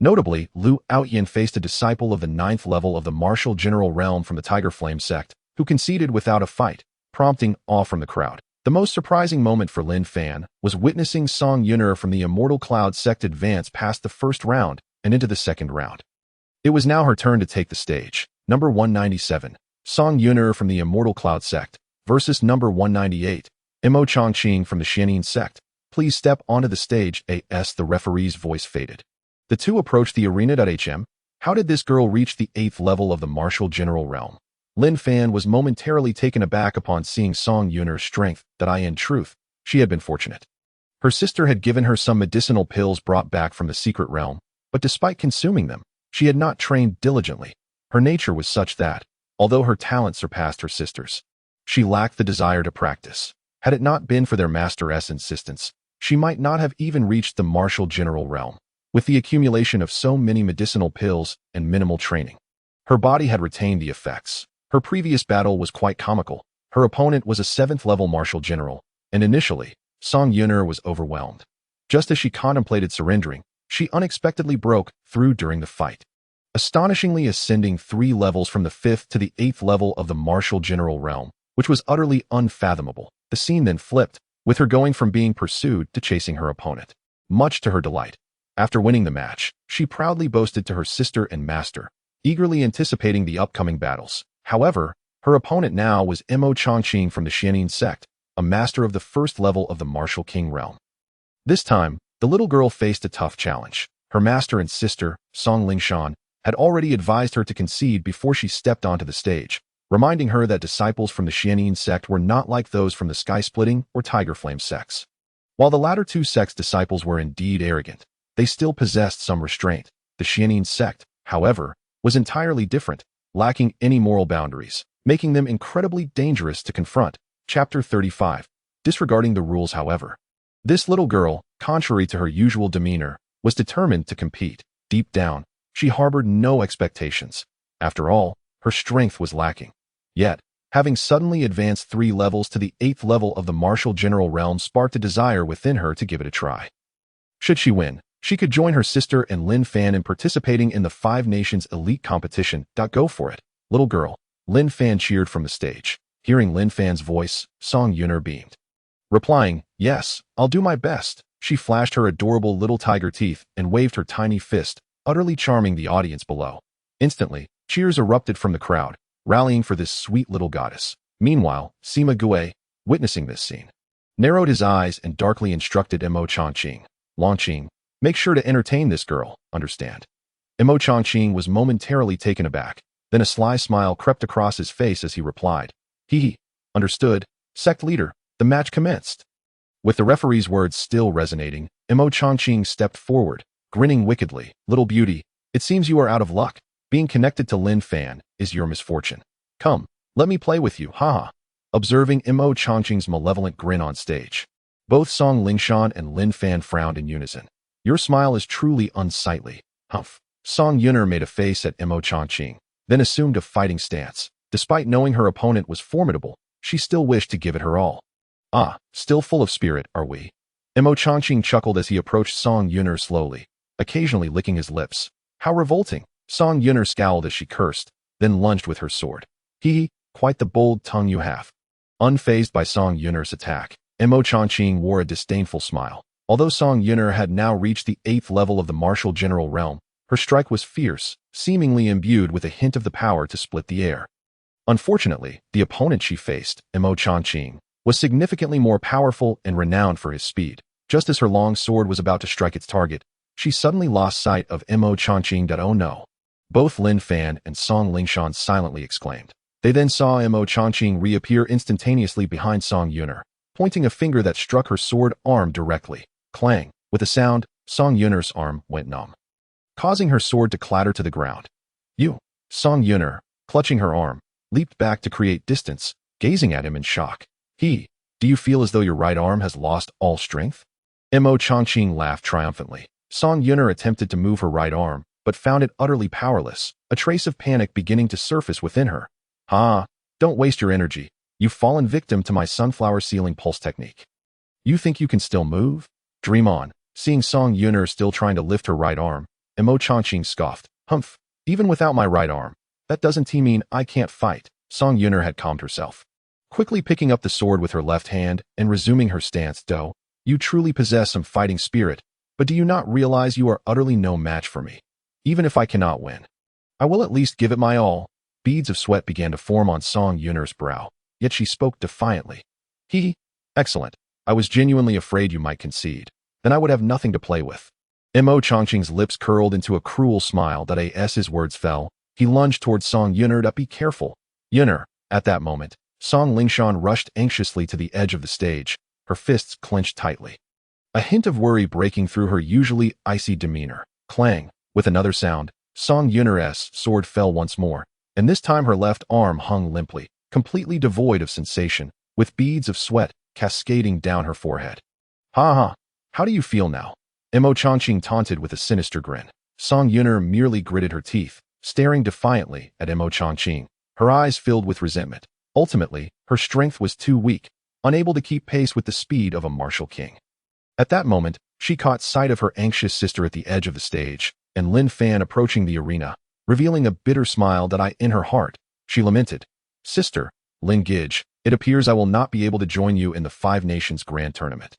Notably, Lu Outyin faced a disciple of the 9th level of the Martial General realm from the Tiger Flame sect, who conceded without a fight, prompting awe from the crowd. The most surprising moment for Lin Fan was witnessing Song Yuner from the Immortal Cloud sect advance past the first round and into the second round. It was now her turn to take the stage. Number 197, Song Yuner from the Immortal Cloud sect, versus number 198, Imo Chongqing from the Xianin sect. Please step onto the stage, as the referee's voice faded. The two approached the arena. How did this girl reach the 8th level of the Martial General realm? Lin Fan was momentarily taken aback upon seeing Song Yuner's strength. In truth, she had been fortunate. Her sister had given her some medicinal pills brought back from the secret realm, but despite consuming them, she had not trained diligently. Her nature was such that, although her talent surpassed her sister's, she lacked the desire to practice. Had it not been for their master's insistence, she might not have even reached the Martial General realm. With the accumulation of so many medicinal pills and minimal training, her body had retained the effects. Her previous battle was quite comical. Her opponent was a 7th level Martial General, and initially, Song Yuner was overwhelmed. Just as she contemplated surrendering, she unexpectedly broke through during the fight, astonishingly ascending 3 levels from the 5th to the 8th level of the martial general realm, which was utterly unfathomable. The scene then flipped, with her going from being pursued to chasing her opponent. Much to her delight, after winning the match, she proudly boasted to her sister and master, eagerly anticipating the upcoming battles. However, her opponent now was Mo Chongqing from the Xianin sect, a master of the 1st level of the martial king realm. This time, the little girl faced a tough challenge. Her master and sister, Song Lingshan, had already advised her to concede before she stepped onto the stage, reminding her that disciples from the Xianin sect were not like those from the Sky-Splitting or Tiger Flame sects. While the latter 2 sects' disciples were indeed arrogant, they still possessed some restraint. The Xianin sect, however, was entirely different, lacking any moral boundaries, making them incredibly dangerous to confront. Chapter 35. Disregarding the rules, however. This little girl, contrary to her usual demeanor, was determined to compete. Deep down, she harbored no expectations. After all, her strength was lacking. Yet, having suddenly advanced 3 levels to the 8th level of the martial general realm sparked a desire within her to give it a try. Should she win, she could join her sister and Lin Fan in participating in the 5 Nations Elite Competition. Go for it, little girl, Lin Fan cheered from the stage. Hearing Lin Fan's voice, Song Yuner beamed. Replying, "Yes, I'll do my best," she flashed her adorable little tiger teeth and waved her tiny fist, utterly charming the audience below. Instantly, cheers erupted from the crowd, rallying for this sweet little goddess. Meanwhile, Sima Gue, witnessing this scene, narrowed his eyes and darkly instructed Mo Chongqing, "Longqing, make sure to entertain this girl, understand?" Mo Chongqing was momentarily taken aback, then a sly smile crept across his face as he replied, "Hee, understood, sect leader." The match commenced. With the referee's words still resonating, Mo Chongqing stepped forward, grinning wickedly. "Little beauty, it seems you are out of luck. Being connected to Lin Fan is your misfortune. Come, let me play with you, haha." Observing Mo Chongqing's malevolent grin on stage, both Song Lingshan and Lin Fan frowned in unison. "Your smile is truly unsightly." Humph. Song Yuner made a face at Mo Chongqing, then assumed a fighting stance. Despite knowing her opponent was formidable, she still wished to give it her all. "Ah, still full of spirit, are we?" Mo Chongqing chuckled as he approached Song Yuner slowly, occasionally licking his lips. "How revolting." Song Yuner scowled as she cursed, then lunged with her sword. "Hee, quite the bold tongue you have." Unfazed by Song Yuner's attack, Mo Chongqing wore a disdainful smile. Although Song Yuner had now reached the 8th level of the martial general realm, her strike was fierce, seemingly imbued with a hint of the power to split the air. Unfortunately, the opponent she faced, Mo Chongqing, was significantly more powerful and renowned for his speed. Just as her long sword was about to strike its target, she suddenly lost sight of Mo Chongqing. "Oh no." Both Lin Fan and Song Lingshan silently exclaimed. They then saw Mo Chongqing reappear instantaneously behind Song Yuner, pointing a finger that struck her sword arm directly. Clang! With a sound, Song Yuner's arm went numb, causing her sword to clatter to the ground. "You!" Song Yuner, clutching her arm, leaped back to create distance, gazing at him in shock. Do you feel as though your right arm has lost all strength?" Mo Chongqing laughed triumphantly. Song Yuner attempted to move her right arm, but found it utterly powerless, a trace of panic beginning to surface within her. "Ah, don't waste your energy. You've fallen victim to my sunflower ceiling pulse technique. You think you can still move? Dream on." Seeing Song Yuner still trying to lift her right arm, Mo Chongqing scoffed. "Humph, even without my right arm, that doesn't mean I can't fight." Song Yuner had calmed herself, quickly picking up the sword with her left hand and resuming her stance. "Do, you truly possess some fighting spirit, but do you not realize you are utterly no match for me? Even if I cannot win, I will at least give it my all." Beads of sweat began to form on Song Yuner's brow, yet she spoke defiantly. Excellent. I was genuinely afraid you might concede. Then I would have nothing to play with." Mo Chongqing's lips curled into a cruel smile. As his words fell, he lunged towards Song Yuner. "Be careful, Yuner." At that moment, Song Lingshan rushed anxiously to the edge of the stage, her fists clenched tightly, a hint of worry breaking through her usually icy demeanor. Clang! With another sound, Song Yuner's sword fell once more, and this time her left arm hung limply, completely devoid of sensation, with beads of sweat cascading down her forehead. "Ha ha! How do you feel now?" Mo Chongqing taunted with a sinister grin. Song Yuner merely gritted her teeth, staring defiantly at Mo Chongqing, her eyes filled with resentment. Ultimately, her strength was too weak, unable to keep pace with the speed of a martial king. At that moment, she caught sight of her anxious sister at the edge of the stage, and Lin Fan approaching the arena, revealing a bitter smile that in her heart, she lamented. Sister, Lin Gidge, it appears I will not be able to join you in the Five Nations Grand Tournament.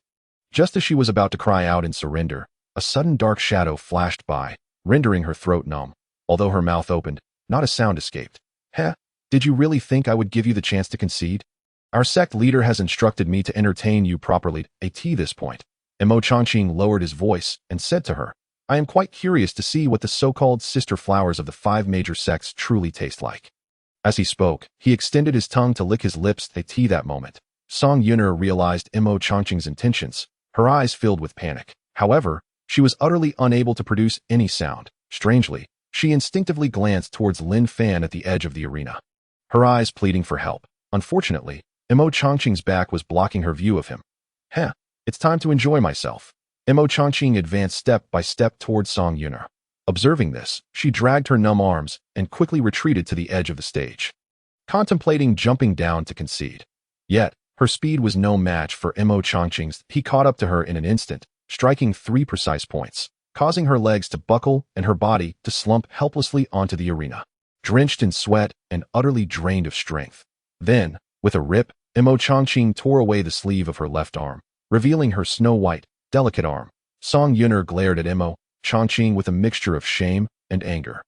Just as she was about to cry out in surrender, a sudden dark shadow flashed by, rendering her throat numb. Although her mouth opened, not a sound escaped. Heh, did you really think I would give you the chance to concede? Our sect leader has instructed me to entertain you properly at this point. Mo Changqing lowered his voice and said to her, I am quite curious to see what the so-called sister flowers of the five major sects truly taste like. As he spoke, he extended his tongue to lick his lips at that moment. Song Yuner realized Mo Changqing's intentions. Her eyes filled with panic. However, she was utterly unable to produce any sound. Strangely, she instinctively glanced towards Lin Fan at the edge of the arena, her eyes pleading for help. Unfortunately, Mo Changqing's back was blocking her view of him. Heh, it's time to enjoy myself. Mo Changqing advanced step by step towards Song Yuner. Observing this, she dragged her numb arms and quickly retreated to the edge of the stage, contemplating jumping down to concede. Yet, her speed was no match for Mo Changqing's. He caught up to her in an instant, striking 3 precise points, causing her legs to buckle and her body to slump helplessly onto the arena, drenched in sweat and utterly drained of strength. Then, with a rip, Mo Changqing tore away the sleeve of her left arm, revealing her snow-white, delicate arm. Song Yuner glared at Mo Changqing with a mixture of shame and anger,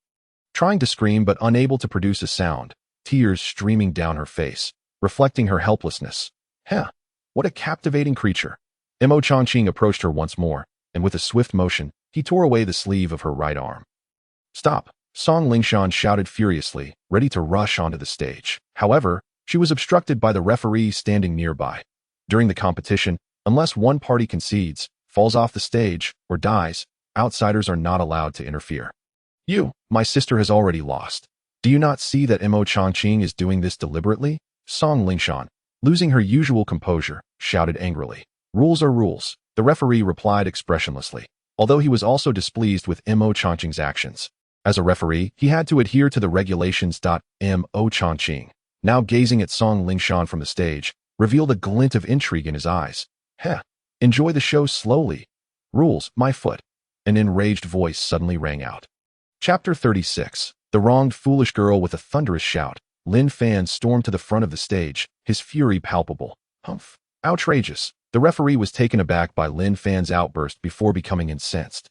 trying to scream but unable to produce a sound, tears streaming down her face, reflecting her helplessness. Heh, what a captivating creature. Mo Changqing approached her once more, and with a swift motion, he tore away the sleeve of her right arm. Stop, Song Lingshan shouted furiously, ready to rush onto the stage. However, she was obstructed by the referee standing nearby. During the competition, unless one party concedes, falls off the stage, or dies, outsiders are not allowed to interfere. My sister has already lost. Do you not see that Mo Changqing is doing this deliberately? Song Lingshan, losing her usual composure, shouted angrily. Rules are rules, the referee replied expressionlessly, although he was also displeased with Mo Changqing's actions. As a referee, he had to adhere to the regulations. Mo Changqing, now gazing at Song Lingshan from the stage, revealed a glint of intrigue in his eyes. Heh, enjoy the show slowly. Rules, my foot. An enraged voice suddenly rang out. Chapter 36. The wronged foolish girl. With a thunderous shout, Lin Fan stormed to the front of the stage, his fury palpable. Humph. Outrageous. The referee was taken aback by Lin Fan's outburst before becoming incensed.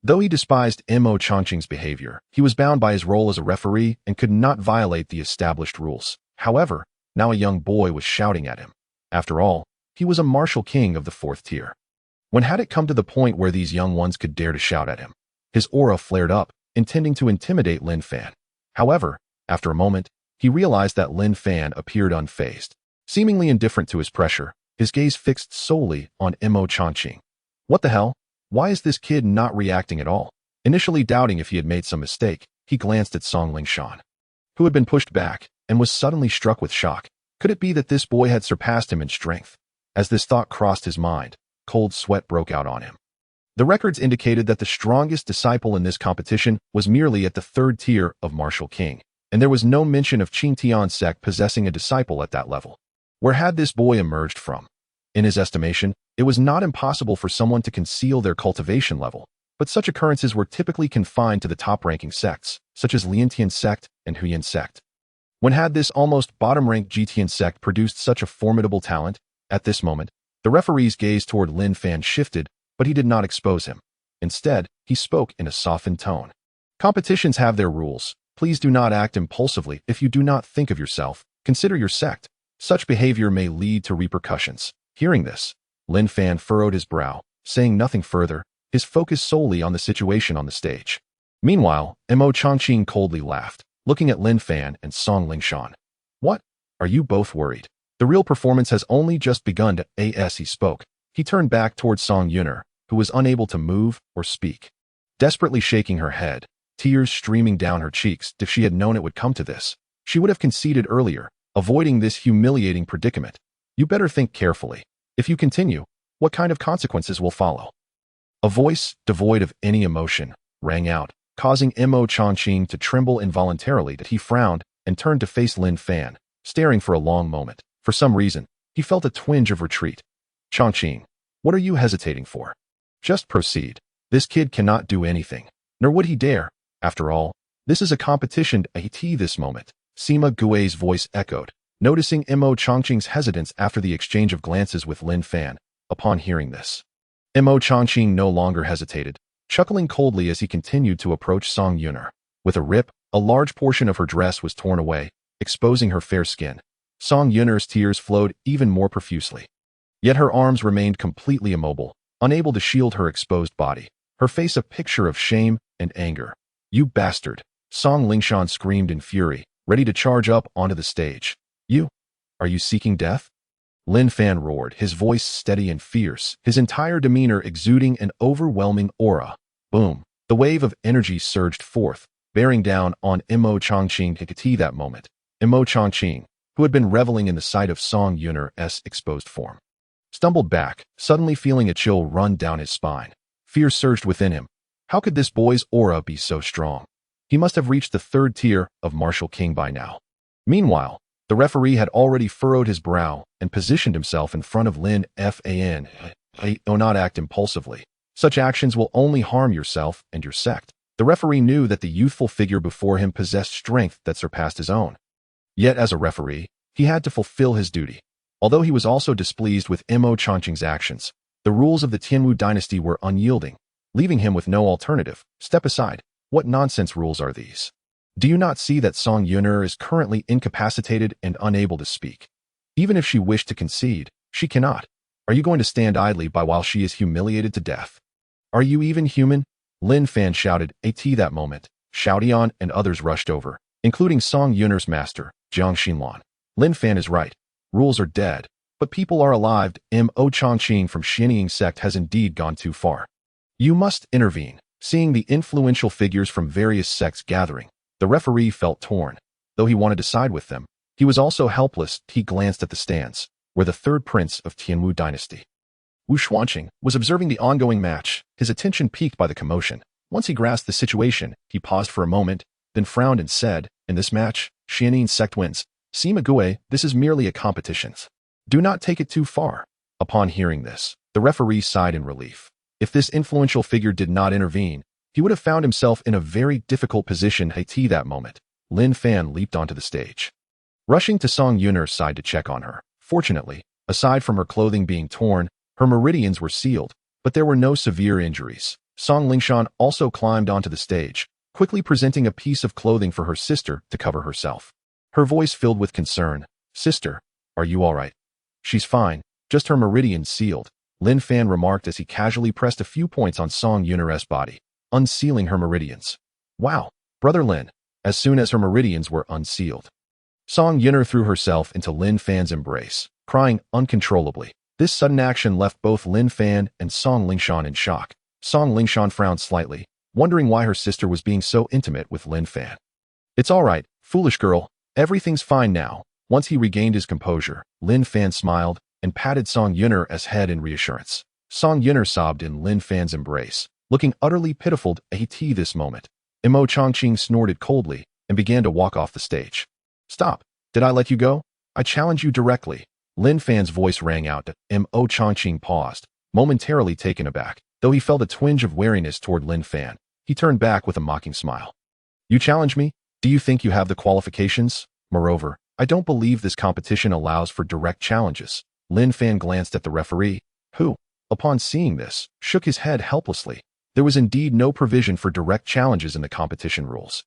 Though he despised Mo Changqing's behavior, he was bound by his role as a referee and could not violate the established rules. However, now a young boy was shouting at him. After all, he was a martial king of the 4th tier. When had it come to the point where these young ones could dare to shout at him? His aura flared up, intending to intimidate Lin Fan. However, after a moment, he realized that Lin Fan appeared unfazed, seemingly indifferent to his pressure, his gaze fixed solely on Mo Changqing. What the hell? Why is this kid not reacting at all? Initially doubting if he had made some mistake, he glanced at Song Lingshan, who had been pushed back, and was suddenly struck with shock. Could it be that this boy had surpassed him in strength? As this thought crossed his mind, cold sweat broke out on him. The records indicated that the strongest disciple in this competition was merely at the 3rd tier of Martial King, and there was no mention of Qingtian sect possessing a disciple at that level. Where had this boy emerged from? In his estimation, it was not impossible for someone to conceal their cultivation level, but such occurrences were typically confined to the top-ranking sects, such as Liantian sect and Huyan sect. When had this almost bottom-ranked Jitian sect produced such a formidable talent? At this moment, the referee's gaze toward Lin Fan shifted, but he did not expose him. Instead, he spoke in a softened tone. Competitions have their rules. Please do not act impulsively. If you do not think of yourself, consider your sect. Such behavior may lead to repercussions. Hearing this, Lin Fan furrowed his brow, saying nothing further, his focus solely on the situation on the stage. Meanwhile, Mo Changqing coldly laughed, looking at Lin Fan and Song Lingshan. What? Are you both worried? The real performance has only just begun. As he spoke, he turned back towards Song Yuner, who was unable to move or speak, desperately shaking her head, tears streaming down her cheeks. If she had known it would come to this, she would have conceded earlier, avoiding this humiliating predicament. You better think carefully. If you continue, what kind of consequences will follow? A voice, devoid of any emotion, rang out, causing Mo Changqing to tremble involuntarily. That he frowned and turned to face Lin Fan, staring for a long moment. For some reason, he felt a twinge of retreat. Changqing, What are you hesitating for? Just proceed. This kid cannot do anything, nor would he dare. After all, this is a competition at this moment. Sima Gui's voice echoed, noticing Mo Chongqing's hesitance after the exchange of glances with Lin Fan. Upon hearing this, Mo Chongqing no longer hesitated, chuckling coldly as he continued to approach Song Yuner. With a rip, a large portion of her dress was torn away, exposing her fair skin. Song Yuner's tears flowed even more profusely. Yet her arms remained completely immobile, unable to shield her exposed body, her face a picture of shame and anger. You bastard! Song Lingshan screamed in fury, ready to charge up onto the stage. Are you seeking death? Lin Fan roared, his voice steady and fierce, his entire demeanor exuding an overwhelming aura. Boom! The wave of energy surged forth, bearing down on Mo Chongqing at that moment. Mo Chongqing, who had been reveling in the sight of Song Yuner's exposed form, stumbled back, suddenly feeling a chill run down his spine. Fear surged within him. How could this boy's aura be so strong? He must have reached the third tier of Martial King by now. Meanwhile, the referee had already furrowed his brow and positioned himself in front of Lin Fan. Do not act impulsively. Such actions will only harm yourself and your sect. The referee knew that the youthful figure before him possessed strength that surpassed his own. Yet as a referee, he had to fulfill his duty. Although he was also displeased with Mo Chongqing's actions, the rules of the Tianwu dynasty were unyielding, leaving him with no alternative. Step aside. What nonsense rules are these? Do you not see that Song Yuner is currently incapacitated and unable to speak? Even if she wished to concede, she cannot. Are you going to stand idly by while she is humiliated to death? Are you even human? Lin Fan shouted at that moment. Xiaodian and others rushed over, including Song Yuner's master, Jiang Xinlan. Lin Fan is right. Rules are dead, but people are alive. Mo Chongqing from Xianying sect has indeed gone too far. You must intervene. Seeing the influential figures from various sects gathering, the referee felt torn. Though he wanted to side with them, he was also helpless. He glanced at the stands, where the third prince of Tianwu dynasty, Wu Xuanqing, was observing the ongoing match, his attention piqued by the commotion. Once he grasped the situation, he paused for a moment, then frowned and said, in this match, Xianying sect wins. Sima Gui, this is merely a competition. Do not take it too far. Upon hearing this, the referee sighed in relief. If this influential figure did not intervene, he would have found himself in a very difficult position at that moment. Lin Fan leaped onto the stage, rushing to Song Yuner's side to check on her. Fortunately, aside from her clothing being torn, her meridians were sealed, but there were no severe injuries. Song Lingshan also climbed onto the stage, quickly presenting a piece of clothing for her sister to cover herself. Her voice filled with concern. Sister, are you all right? She's fine, just her meridians sealed, Lin Fan remarked as he casually pressed a few points on Song Yuner's body, unsealing her meridians. Wow, Brother Lin. As soon as her meridians were unsealed, Song Yuner threw herself into Lin Fan's embrace, crying uncontrollably. This sudden action left both Lin Fan and Song Lingshan in shock. Song Lingshan frowned slightly, wondering why her sister was being so intimate with Lin Fan. It's all right, foolish girl. Everything's fine now. Once he regained his composure, Lin Fan smiled and patted Song Yuner's head in reassurance. Song Yuner sobbed in Lin Fan's embrace, looking utterly pitiful at this moment. Mo Chongqing snorted coldly and began to walk off the stage. Stop! Did I let you go? I challenge you directly. Lin Fan's voice rang out. Mo Chongqing paused, momentarily taken aback. Though he felt a twinge of wariness toward Lin Fan, he turned back with a mocking smile. You challenge me? Do you think you have the qualifications? Moreover, I don't believe this competition allows for direct challenges. Lin Fan glanced at the referee, who, upon seeing this, shook his head helplessly. There was indeed no provision for direct challenges in the competition rules.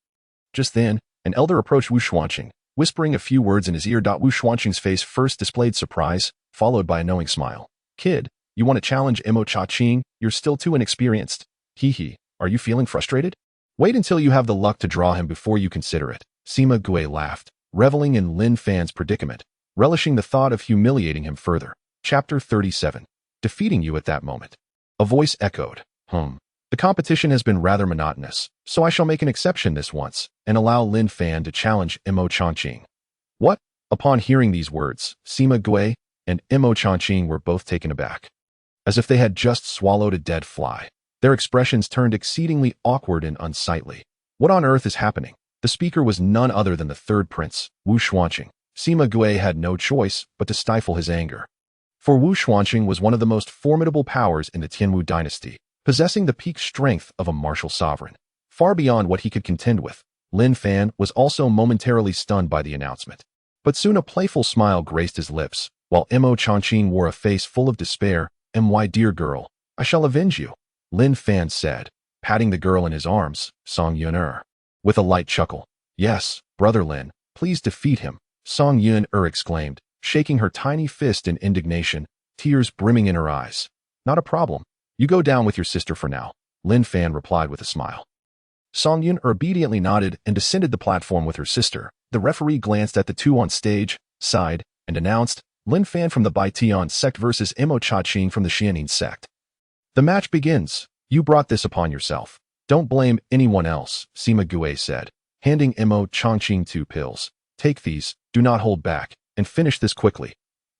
Just then, an elder approached Wu Xuanqing, whispering a few words in his ear. Wu Xuanqing's face first displayed surprise, followed by a knowing smile. Kid, you want to challenge Mo Chongqing? You're still too inexperienced. Hee. Are you feeling frustrated? Wait until you have the luck to draw him before you consider it. Sima Gui laughed, reveling in Lin Fan's predicament, relishing the thought of humiliating him further. Chapter 37. Defeating you at that moment. A voice echoed. The competition has been rather monotonous, so I shall make an exception this once, and allow Lin Fan to challenge Mo Chongqing. What? Upon hearing these words, Sima Gui and Mo Chongqing were both taken aback, as if they had just swallowed a dead fly. Their expressions turned exceedingly awkward and unsightly. What on earth is happening? The speaker was none other than the third prince, Wu Xuanqing. Sima Gui had no choice but to stifle his anger. For Wu Xuanqing was one of the most formidable powers in the Tianwu dynasty, possessing the peak strength of a martial sovereign. Far beyond what he could contend with, Lin Fan was also momentarily stunned by the announcement. But soon a playful smile graced his lips, while Mo Changqing wore a face full of despair. My dear girl, I shall avenge you, Lin Fan said, patting the girl in his arms, Song Yun-er. With a light chuckle. Yes, brother Lin, please defeat him, Song Yun-er exclaimed, shaking her tiny fist in indignation, tears brimming in her eyes. Not a problem. You go down with your sister for now, Lin Fan replied with a smile. Song Yun-er obediently nodded and descended the platform with her sister. The referee glanced at the two on stage, sighed, and announced, Lin Fan from the Baitian sect versus Mo Changqing from the Xianin sect. The match begins. You brought this upon yourself. Don't blame anyone else, Sima Gue said, handing Mo Changqing 2 pills. Take these, do not hold back, and finish this quickly.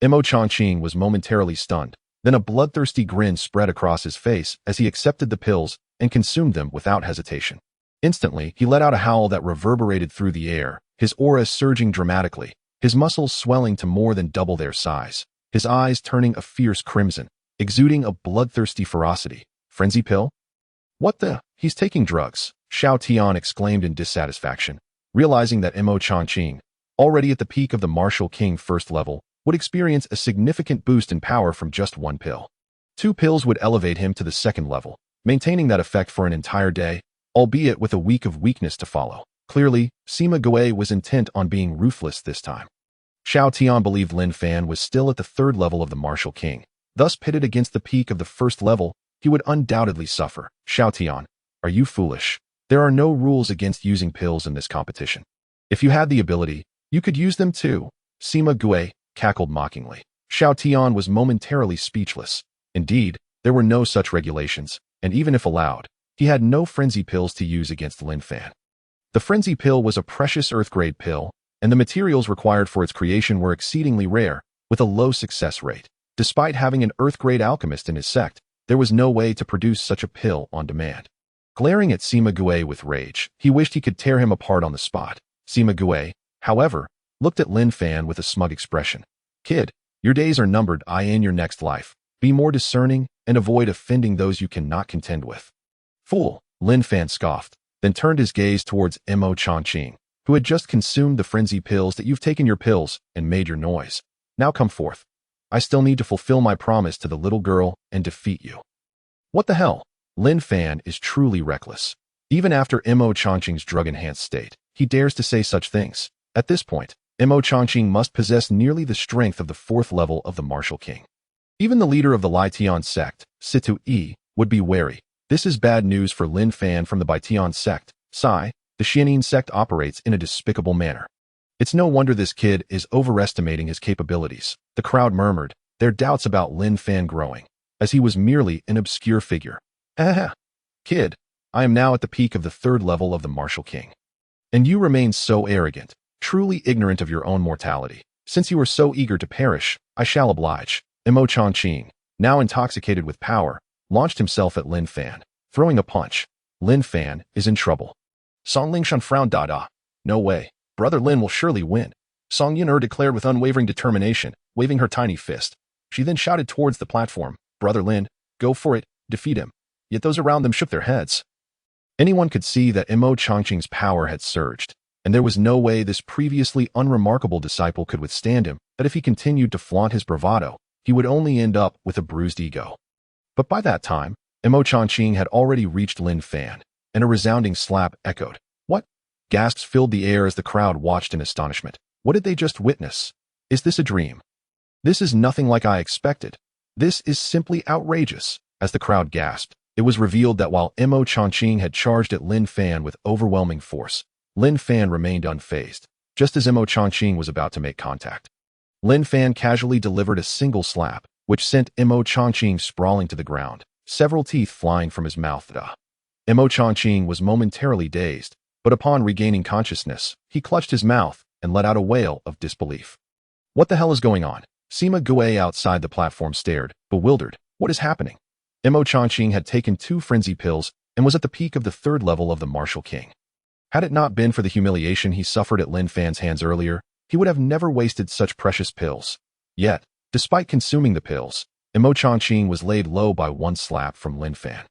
Mo Changqing was momentarily stunned. Then a bloodthirsty grin spread across his face as he accepted the pills and consumed them without hesitation. Instantly, he let out a howl that reverberated through the air, his aura surging dramatically, his muscles swelling to more than double their size, his eyes turning a fierce crimson, exuding a bloodthirsty ferocity. Frenzy pill? What the? He's taking drugs, Xiao Tian exclaimed in dissatisfaction, realizing that Mo Changqing, already at the peak of the Martial King first level, would experience a significant boost in power from just 1 pill. 2 pills would elevate him to the 2nd level, maintaining that effect for an entire day, albeit with a week of weakness to follow. Clearly, Sima Gue was intent on being ruthless this time. Xiao Tian believed Lin Fan was still at the 3rd level of the Martial King. Thus, pitted against the peak of the 1st level, he would undoubtedly suffer. Xiao Tian, are you foolish? There are no rules against using pills in this competition. If you had the ability, you could use them too, Sima Gue cackled mockingly. Xiao Tian was momentarily speechless. Indeed, there were no such regulations, and even if allowed, he had no frenzy pills to use against Lin Fan. The frenzy pill was a precious earth-grade pill, and the materials required for its creation were exceedingly rare, with a low success rate. Despite having an earth-grade alchemist in his sect, there was no way to produce such a pill on demand. Glaring at Sima Gue with rage, he wished he could tear him apart on the spot. Sima Gue, however, looked at Lin Fan with a smug expression. Kid, your days are numbered in your next life. Be more discerning and avoid offending those you cannot contend with. Fool, Lin Fan scoffed, then turned his gaze towards Mo Changqing, who had just consumed the frenzy pills. That you've taken your pills and made your noise. Now come forth. I still need to fulfill my promise to the little girl and defeat you. What the hell? Lin Fan is truly reckless. Even after Mo Changqing's drug-enhanced state, he dares to say such things. At this point, Mo Changqing must possess nearly the strength of the 4th level of the Martial King. Even the leader of the Baitian sect, Situ Yi, would be wary. This is bad news for Lin Fan from the Baitian sect. The Xianin sect operates in a despicable manner. It's no wonder this kid is overestimating his capabilities. The crowd murmured, their doubts about Lin Fan growing, as he was merely an obscure figure. Kid, I am now at the peak of the 3rd level of the Martial King. And you remain so arrogant, truly ignorant of your own mortality. Since you are so eager to perish, I shall oblige. Mo Changqing, now intoxicated with power, launched himself at Lin Fan, throwing a punch. Lin Fan is in trouble. Song Lingshan frowned. No way. Brother Lin will surely win. Song Yun-er declared with unwavering determination, waving her tiny fist. She then shouted towards the platform, Brother Lin, go for it, defeat him. Yet those around them shook their heads. Anyone could see that Mo Changqing's power had surged, and there was no way this previously unremarkable disciple could withstand him, that if he continued to flaunt his bravado, he would only end up with a bruised ego. But by that time, Mo Changqing had already reached Lin Fan, and a resounding slap echoed. What? Gasps filled the air as the crowd watched in astonishment. What did they just witness? Is this a dream? This is nothing like I expected. This is simply outrageous. As the crowd gasped, it was revealed that while Mo Changqing had charged at Lin Fan with overwhelming force, Lin Fan remained unfazed, just as Mo Changqing was about to make contact. Lin Fan casually delivered a single slap, which sent Mo Changqing sprawling to the ground, several teeth flying from his mouth. Mo Changqing was momentarily dazed, but upon regaining consciousness, he clutched his mouth and let out a wail of disbelief. What the hell is going on? Sima Gue outside the platform stared, bewildered. What is happening? Mo Changqing had taken 2 frenzy pills and was at the peak of the 3rd level of the Martial King. Had it not been for the humiliation he suffered at Lin Fan's hands earlier, he would have never wasted such precious pills. Yet, Despite consuming the pills, Imo Chongqing was laid low by one slap from Lin Fan.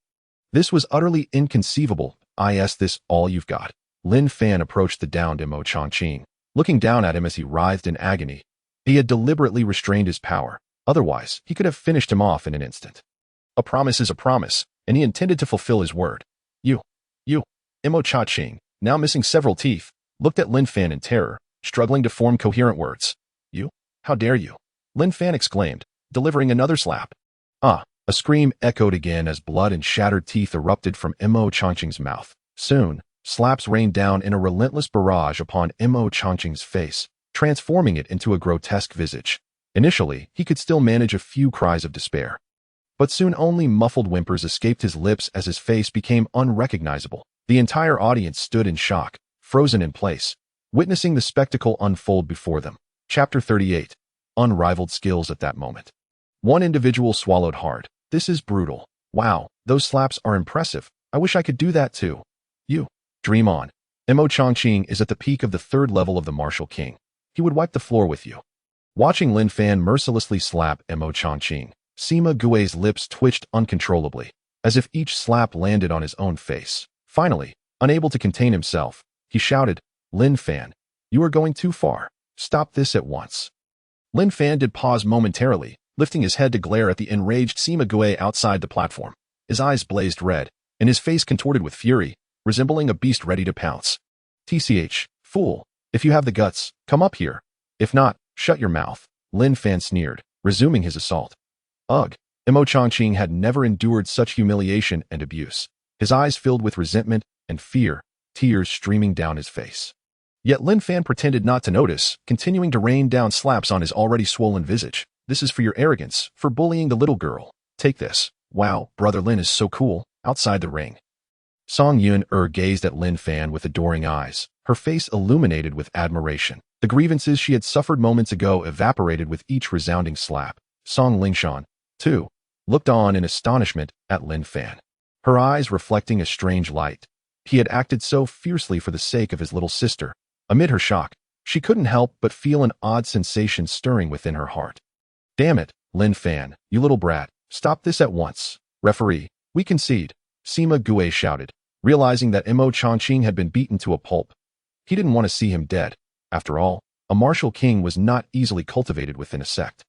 This was utterly inconceivable. Is this all you've got? Lin Fan approached the downed Imo Chongqing, looking down at him as he writhed in agony. He had deliberately restrained his power. Otherwise, he could have finished him off in an instant. A promise is a promise, and he intended to fulfill his word. You. Imo Chongqing, now missing several teeth, looked at Lin Fan in terror, struggling to form coherent words. You? How dare you? Lin Fan exclaimed, delivering another slap. Ah! A scream echoed again as blood and shattered teeth erupted from Imo Chongqing's mouth. Soon, slaps rained down in a relentless barrage upon Imo Chongqing's face, transforming it into a grotesque visage. Initially, he could still manage a few cries of despair. But soon only muffled whimpers escaped his lips as his face became unrecognizable. The entire audience stood in shock, frozen in place, witnessing the spectacle unfold before them. Chapter 38. Unrivaled skills at that moment. One individual swallowed hard. This is brutal. Wow, those slaps are impressive. I wish I could do that too. You. Dream on. Imo Chongqing is at the peak of the third level of the Martial King. He would wipe the floor with you. Watching Lin Fan mercilessly slap Imo Chongqing, Sima Gui's lips twitched uncontrollably, as if each slap landed on his own face. Finally, unable to contain himself, he shouted, Lin Fan, you are going too far. Stop this at once. Lin Fan did pause momentarily, lifting his head to glare at the enraged Sima Gui outside the platform. His eyes blazed red, and his face contorted with fury, resembling a beast ready to pounce. TCH, fool, if you have the guts, come up here. If not, shut your mouth, Lin Fan sneered, resuming his assault. Ugh, Imo Chongqing had never endured such humiliation and abuse. His eyes filled with resentment and fear, tears streaming down his face. Yet Lin Fan pretended not to notice, continuing to rain down slaps on his already swollen visage. This is for your arrogance, for bullying the little girl. Take this. Wow, Brother Lin is so cool. Outside the ring. Song Yun-er gazed at Lin Fan with adoring eyes, her face illuminated with admiration. The grievances she had suffered moments ago evaporated with each resounding slap. Song Lingshan, too, looked on in astonishment at Lin Fan, her eyes reflecting a strange light. He had acted so fiercely for the sake of his little sister. Amid her shock, she couldn't help but feel an odd sensation stirring within her heart. Damn it, Lin Fan, you little brat, stop this at once. Referee, we concede, Sima Gui shouted, realizing that Imo Chongqing had been beaten to a pulp. He didn't want to see him dead. After all, a martial king was not easily cultivated within a sect.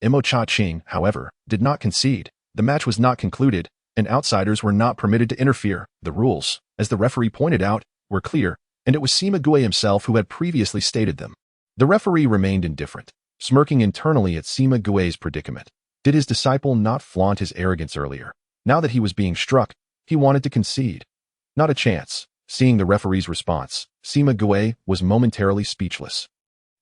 Imo Chongqing, however, did not concede. The match was not concluded, and outsiders were not permitted to interfere. The rules, as the referee pointed out, were clear, and it was Sima Gui himself who had previously stated them. The referee remained indifferent, smirking internally at Sima Gui's predicament. Did his disciple not flaunt his arrogance earlier? Now that he was being struck, he wanted to concede. Not a chance. Seeing the referee's response, Sima Gui was momentarily speechless.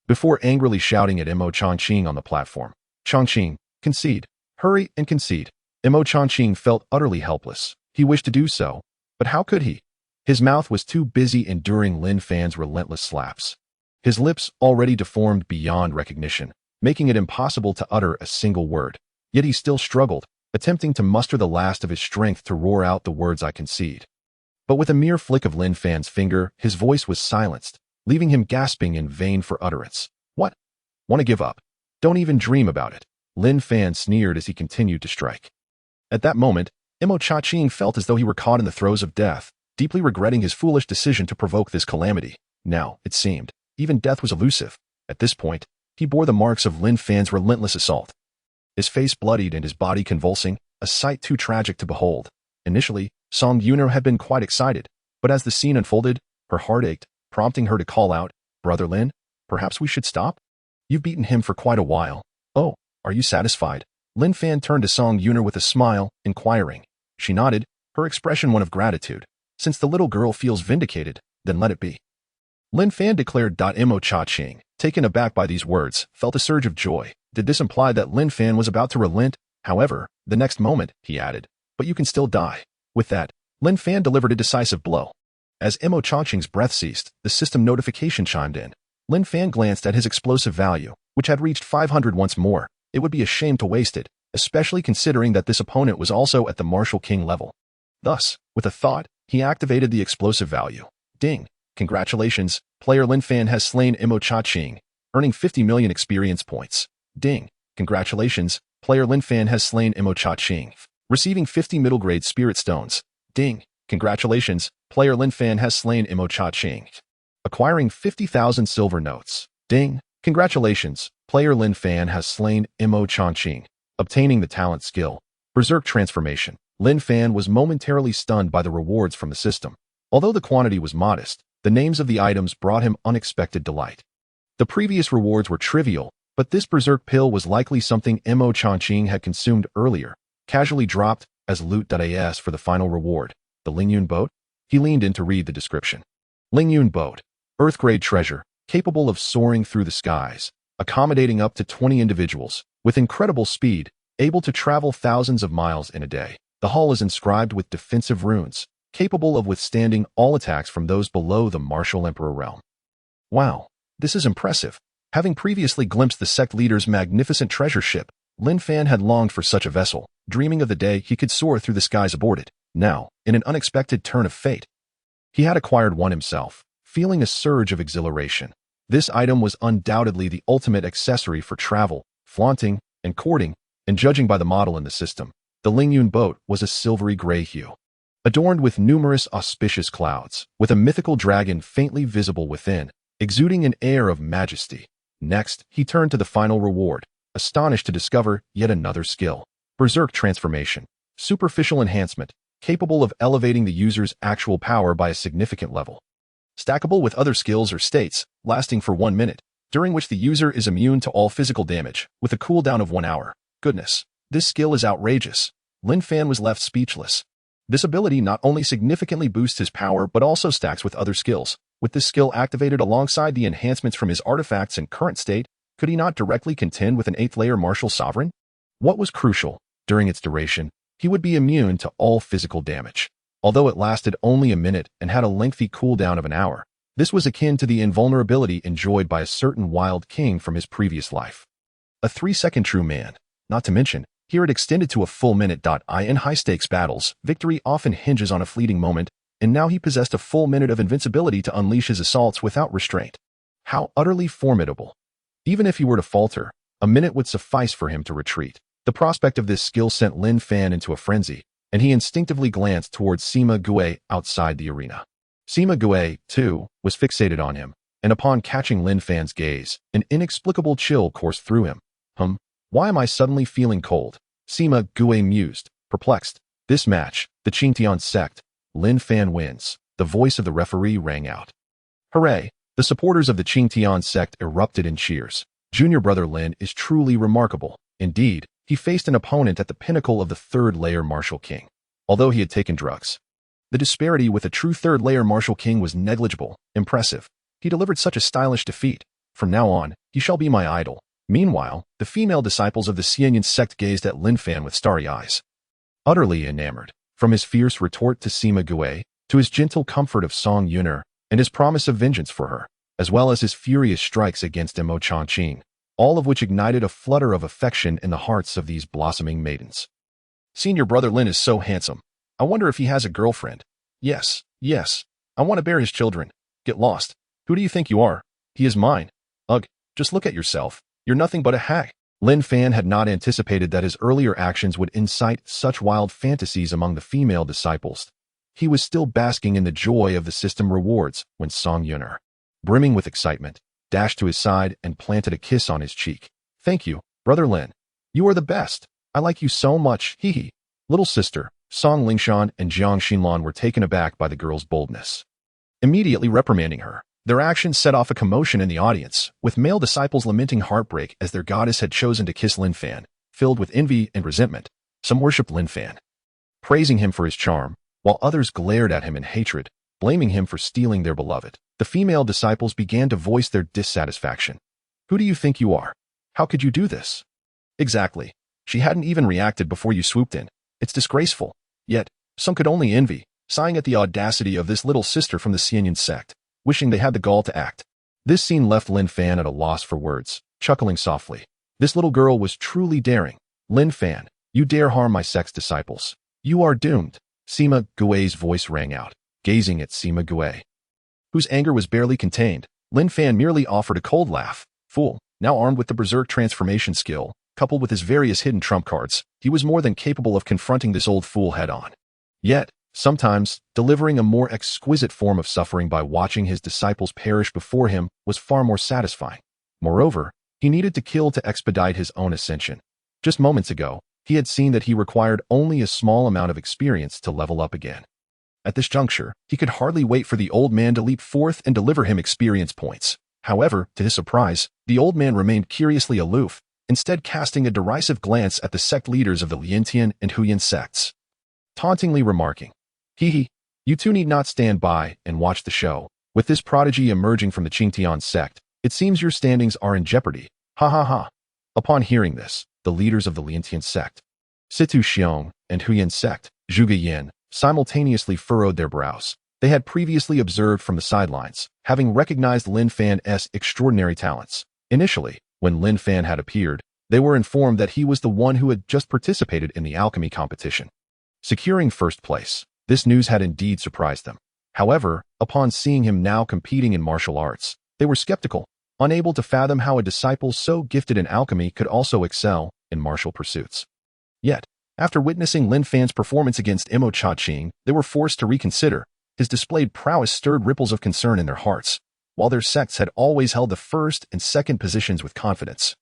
Before angrily shouting at Imo Chongqing on the platform, Chongqing, concede. Hurry and concede. Imo Chongqing felt utterly helpless. He wished to do so, but how could he? His mouth was too busy enduring Lin Fan's relentless slaps. His lips already deformed beyond recognition, making it impossible to utter a single word. Yet he still struggled, attempting to muster the last of his strength to roar out the words I concede. But with a mere flick of Lin Fan's finger, his voice was silenced, leaving him gasping in vain for utterance. What? Want to give up? Don't even dream about it. Lin Fan sneered as he continued to strike. At that moment, Imo Chongqing felt as though he were caught in the throes of death, deeply regretting his foolish decision to provoke this calamity. Now, it seemed, even death was elusive. At this point, he bore the marks of Lin Fan's relentless assault. His face bloodied and his body convulsing, a sight too tragic to behold. Initially, Song Yun-er had been quite excited, but as the scene unfolded, her heart ached, prompting her to call out, Brother Lin, perhaps we should stop? You've beaten him for quite a while. Oh, are you satisfied? Lin Fan turned to Song Yun-er with a smile, inquiring. She nodded, her expression one of gratitude. Since the little girl feels vindicated, then let it be. Lin Fan declared. Imo Chongqing, taken aback by these words, felt a surge of joy. Did this imply that Lin Fan was about to relent? However, the next moment, he added, but you can still die. With that, Lin Fan delivered a decisive blow. As Imo Chongqing's breath ceased, the system notification chimed in. Lin Fan glanced at his explosive value, which had reached 500 once more. It would be a shame to waste it, especially considering that this opponent was also at the Martial King level. Thus, with a thought, he activated the explosive value. Ding! Congratulations, player Lin Fan has slain Imo Chongqing, earning 50 million experience points. Ding! Congratulations, player Lin Fan has slain Imo Cha Ching, receiving 50 middle-grade spirit stones. Ding! Congratulations, player Lin Fan has slain Imo Cha Ching, acquiring 50,000 silver notes. Ding! Congratulations, player Lin Fan has slain Imo Cha Ching, obtaining the talent skill Berserk Transformation. Lin Fan was momentarily stunned by the rewards from the system. Although the quantity was modest, the names of the items brought him unexpected delight. The previous rewards were trivial, but this Berserk pill was likely something Imo Cha Ching had consumed earlier, casually dropped as loot.as for the final reward. The Lingyun boat? He leaned in to read the description. Lingyun boat. Earth-grade treasure, capable of soaring through the skies, accommodating up to 20 individuals, with incredible speed, able to travel thousands of miles in a day. The hull is inscribed with defensive runes, capable of withstanding all attacks from those below the martial emperor realm. Wow, this is impressive. Having previously glimpsed the sect leader's magnificent treasure ship, Lin Fan had longed for such a vessel, dreaming of the day he could soar through the skies aboard it. Now, in an unexpected turn of fate, he had acquired one himself, feeling a surge of exhilaration. This item was undoubtedly the ultimate accessory for travel, flaunting, and courting, and judging by the model in the system, the Lingyun boat was a silvery gray hue, adorned with numerous auspicious clouds, with a mythical dragon faintly visible within, exuding an air of majesty. Next, he turned to the final reward, astonished to discover yet another skill. Berserk Transformation. Superficial enhancement, capable of elevating the user's actual power by a significant level. Stackable with other skills or states, lasting for 1 minute, during which the user is immune to all physical damage, with a cooldown of 1 hour. Goodness, this skill is outrageous. Lin Fan was left speechless. This ability not only significantly boosts his power but also stacks with other skills. With this skill activated alongside the enhancements from his artifacts in current state, could he not directly contend with an 8th layer martial sovereign? What was crucial, during its duration, he would be immune to all physical damage. Although it lasted only a minute and had a lengthy cooldown of an hour, this was akin to the invulnerability enjoyed by a certain wild king from his previous life. A 3-second true man. Not to mention, here it extended to a full minute. In high-stakes battles, victory often hinges on a fleeting moment, and now he possessed a full minute of invincibility to unleash his assaults without restraint. How utterly formidable. Even if he were to falter, a minute would suffice for him to retreat. The prospect of this skill sent Lin Fan into a frenzy, and he instinctively glanced towards Sima Gue outside the arena. Sima Gue, too, was fixated on him, and upon catching Lin Fan's gaze, an inexplicable chill coursed through him. Why am I suddenly feeling cold? Sima Gue mused, perplexed. This match, the Qingtian sect, Lin Fan wins. The voice of the referee rang out. Hooray! The supporters of the Qingtian sect erupted in cheers. Junior brother Lin is truly remarkable. Indeed, he faced an opponent at the pinnacle of the 3rd layer martial king, although he had taken drugs. The disparity with a true 3rd layer martial king was negligible. Impressive. He delivered such a stylish defeat. From now on, he shall be my idol. Meanwhile, the female disciples of the Xianyan sect gazed at Lin Fan with starry eyes. Utterly enamored, from his fierce retort to Sima Gue, to his gentle comfort of Song Yuner, and his promise of vengeance for her, as well as his furious strikes against Imo Cha Ching, all of which ignited a flutter of affection in the hearts of these blossoming maidens. Senior brother Lin is so handsome. I wonder if he has a girlfriend. Yes. I want to bear his children. Get lost. Who do you think you are? He is mine. Ugh, just look at yourself. You're nothing but a hack. Lin Fan had not anticipated that his earlier actions would incite such wild fantasies among the female disciples. He was still basking in the joy of the system rewards when Song Yuner, brimming with excitement, dashed to his side and planted a kiss on his cheek. Thank you, brother Lin. You are the best. I like you so much, hee. Little sister, Song Lingshan and Jiang Xinlan were taken aback by the girl's boldness. Immediately reprimanding her, their actions set off a commotion in the audience, with male disciples lamenting heartbreak as their goddess had chosen to kiss Lin Fan. Filled with envy and resentment, some worshipped Lin Fan, praising him for his charm, while others glared at him in hatred, blaming him for stealing their beloved. The female disciples began to voice their dissatisfaction. Who do you think you are? How could you do this? Exactly. She hadn't even reacted before you swooped in. It's disgraceful. Yet, some could only envy, sighing at the audacity of this little sister from the Xianyan sect, wishing they had the gall to act. This scene left Lin Fan at a loss for words, chuckling softly. This little girl was truly daring. Lin Fan, you dare harm my sect's disciples. You are doomed. Sima Gue's voice rang out, gazing at Sima Gue, whose anger was barely contained. Lin Fan merely offered a cold laugh. Fool, now armed with the Berserk transformation skill, coupled with his various hidden trump cards, he was more than capable of confronting this old fool head-on. Yet, sometimes, delivering a more exquisite form of suffering by watching his disciples perish before him was far more satisfying. Moreover, he needed to kill to expedite his own ascension. Just moments ago, he had seen that he required only a small amount of experience to level up again. At this juncture, he could hardly wait for the old man to leap forth and deliver him experience points. However, to his surprise, the old man remained curiously aloof, instead casting a derisive glance at the sect leaders of the Liantian and Huyan sects, tauntingly remarking, "Hee, you two need not stand by and watch the show. With this prodigy emerging from the Qingtian sect, it seems your standings are in jeopardy. Ha ha ha." Upon hearing this, the leaders of the Liantian sect, Situ Xiong, and Huyan sect, Zhuge Yin, simultaneously furrowed their brows. They had previously observed from the sidelines, having recognized Lin Fan's extraordinary talents. Initially, when Lin Fan had appeared, they were informed that he was the one who had just participated in the alchemy competition, securing first place. This news had indeed surprised them. However, upon seeing him now competing in martial arts, they were skeptical, unable to fathom how a disciple so gifted in alchemy could also excel in martial pursuits. Yet, after witnessing Lin Fan's performance against Imo Cha-Ching, they were forced to reconsider. His displayed prowess stirred ripples of concern in their hearts, while their sects had always held the first and second positions with confidence.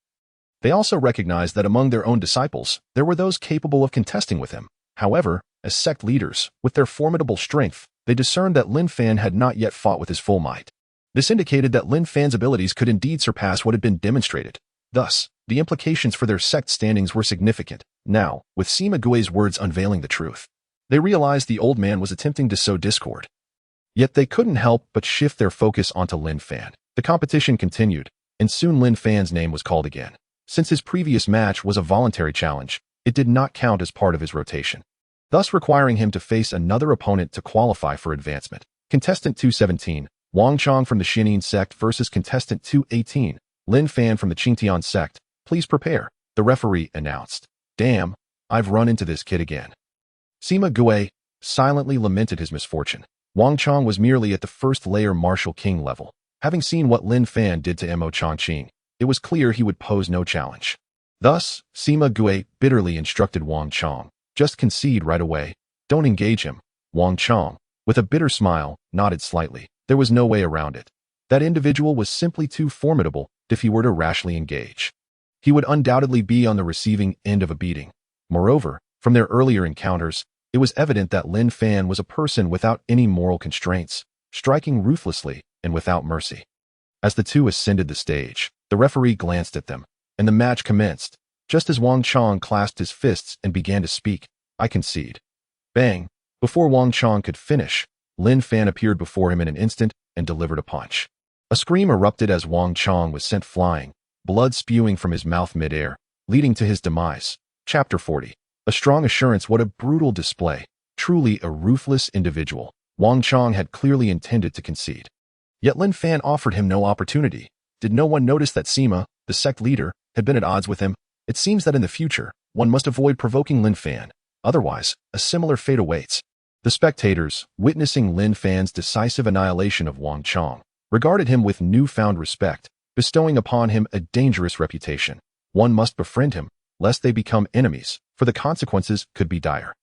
They also recognized that among their own disciples, there were those capable of contesting with him. However, as sect leaders, with their formidable strength, they discerned that Lin Fan had not yet fought with his full might. This indicated that Lin Fan's abilities could indeed surpass what had been demonstrated. Thus, the implications for their sect standings were significant. Now, with Sima Gui's words unveiling the truth, they realized the old man was attempting to sow discord. Yet they couldn't help but shift their focus onto Lin Fan. The competition continued, and soon Lin Fan's name was called again. Since his previous match was a voluntary challenge, it did not count as part of his rotation, thus requiring him to face another opponent to qualify for advancement. Contestant 217, Wang Chong from the Xinin sect versus contestant 218, Lin Fan from the Qingtian sect. Please prepare, the referee announced. Damn, I've run into this kid again. Sima Gui silently lamented his misfortune. Wang Chong was merely at the first layer martial king level. Having seen what Lin Fan did to Mo Chongqing, it was clear he would pose no challenge. Thus, Sima Gui bitterly instructed Wang Chong, just concede right away. Don't engage him. Wang Chong, with a bitter smile, nodded slightly. There was no way around it. That individual was simply too formidable if he were to rashly engage. He would undoubtedly be on the receiving end of a beating. Moreover, from their earlier encounters, it was evident that Lin Fan was a person without any moral constraints, striking ruthlessly and without mercy. As the two ascended the stage, the referee glanced at them, and the match commenced. Just as Wang Chong clasped his fists and began to speak, "I concede." Bang! Before Wang Chong could finish, Lin Fan appeared before him in an instant and delivered a punch. A scream erupted as Wang Chong was sent flying, blood spewing from his mouth midair, leading to his demise. Chapter 40. A strong assurance. What a brutal display. Truly a ruthless individual. Wang Chong had clearly intended to concede. Yet Lin Fan offered him no opportunity. Did no one notice that Sima, the sect leader, had been at odds with him? It seems that in the future, one must avoid provoking Lin Fan. Otherwise, a similar fate awaits. The spectators, witnessing Lin Fan's decisive annihilation of Wang Chong, regarded him with newfound respect, bestowing upon him a dangerous reputation. One must befriend him, lest they become enemies, for the consequences could be dire.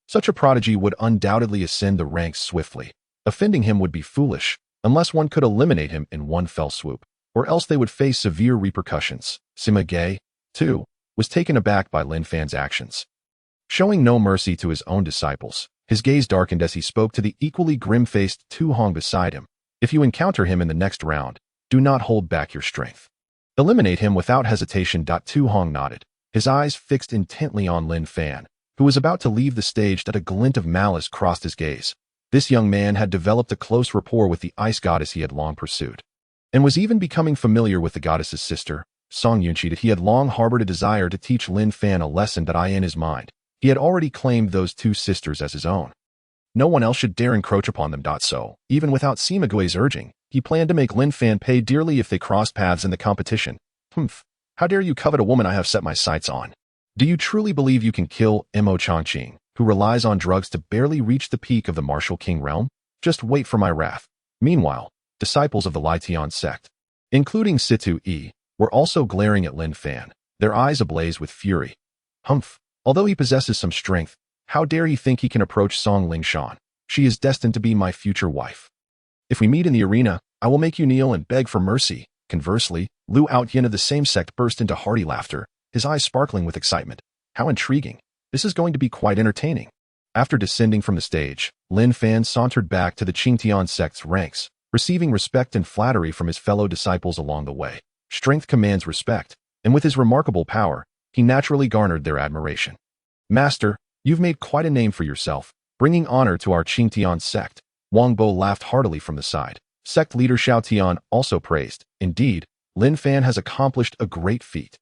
Such a prodigy would undoubtedly ascend the ranks swiftly. Offending him would be foolish, unless one could eliminate him in one fell swoop, or else they would face severe repercussions. Sima Gui, too, was taken aback by Lin Fan's actions. Showing no mercy to his own disciples, his gaze darkened as he spoke to the equally grim-faced Tu Hong beside him. If you encounter him in the next round, do not hold back your strength. Eliminate him without hesitation. Tu Hong nodded, his eyes fixed intently on Lin Fan, who was about to leave the stage. That a glint of malice crossed his gaze. This young man had developed a close rapport with the ice goddess he had long pursued, and was even becoming familiar with the goddess's sister, Song Yunqi. That he had long harbored a desire to teach Lin Fan a lesson that in his mind, he had already claimed those two sisters as his own. No one else should dare encroach upon them. So, even without Sima Gui's urging, he planned to make Lin Fan pay dearly if they crossed paths in the competition. How dare you covet a woman I have set my sights on? Do you truly believe you can kill Mo Chongqing, who relies on drugs to barely reach the peak of the martial king realm? Just wait for my wrath. Meanwhile, disciples of the Lietian sect, including Situ Yi, were also glaring at Lin Fan. their eyes ablaze with fury. Humph! Although he possesses some strength, how dare he think he can approach Song Lingshan? She is destined to be my future wife. If we meet in the arena, I will make you kneel and beg for mercy. Conversely, Lu Outyin of the same sect burst into hearty laughter, his eyes sparkling with excitement. How intriguing. This is going to be quite entertaining. After descending from the stage, Lin Fan sauntered back to the Qingtian sect's ranks, receiving respect and flattery from his fellow disciples along the way. Strength commands respect, and with his remarkable power, he naturally garnered their admiration. Master, you've made quite a name for yourself, bringing honor to our Qingtian sect. Wang Bo laughed heartily from the side. Sect leader Xiao Tian also praised. Indeed, Lin Fan has accomplished a great feat.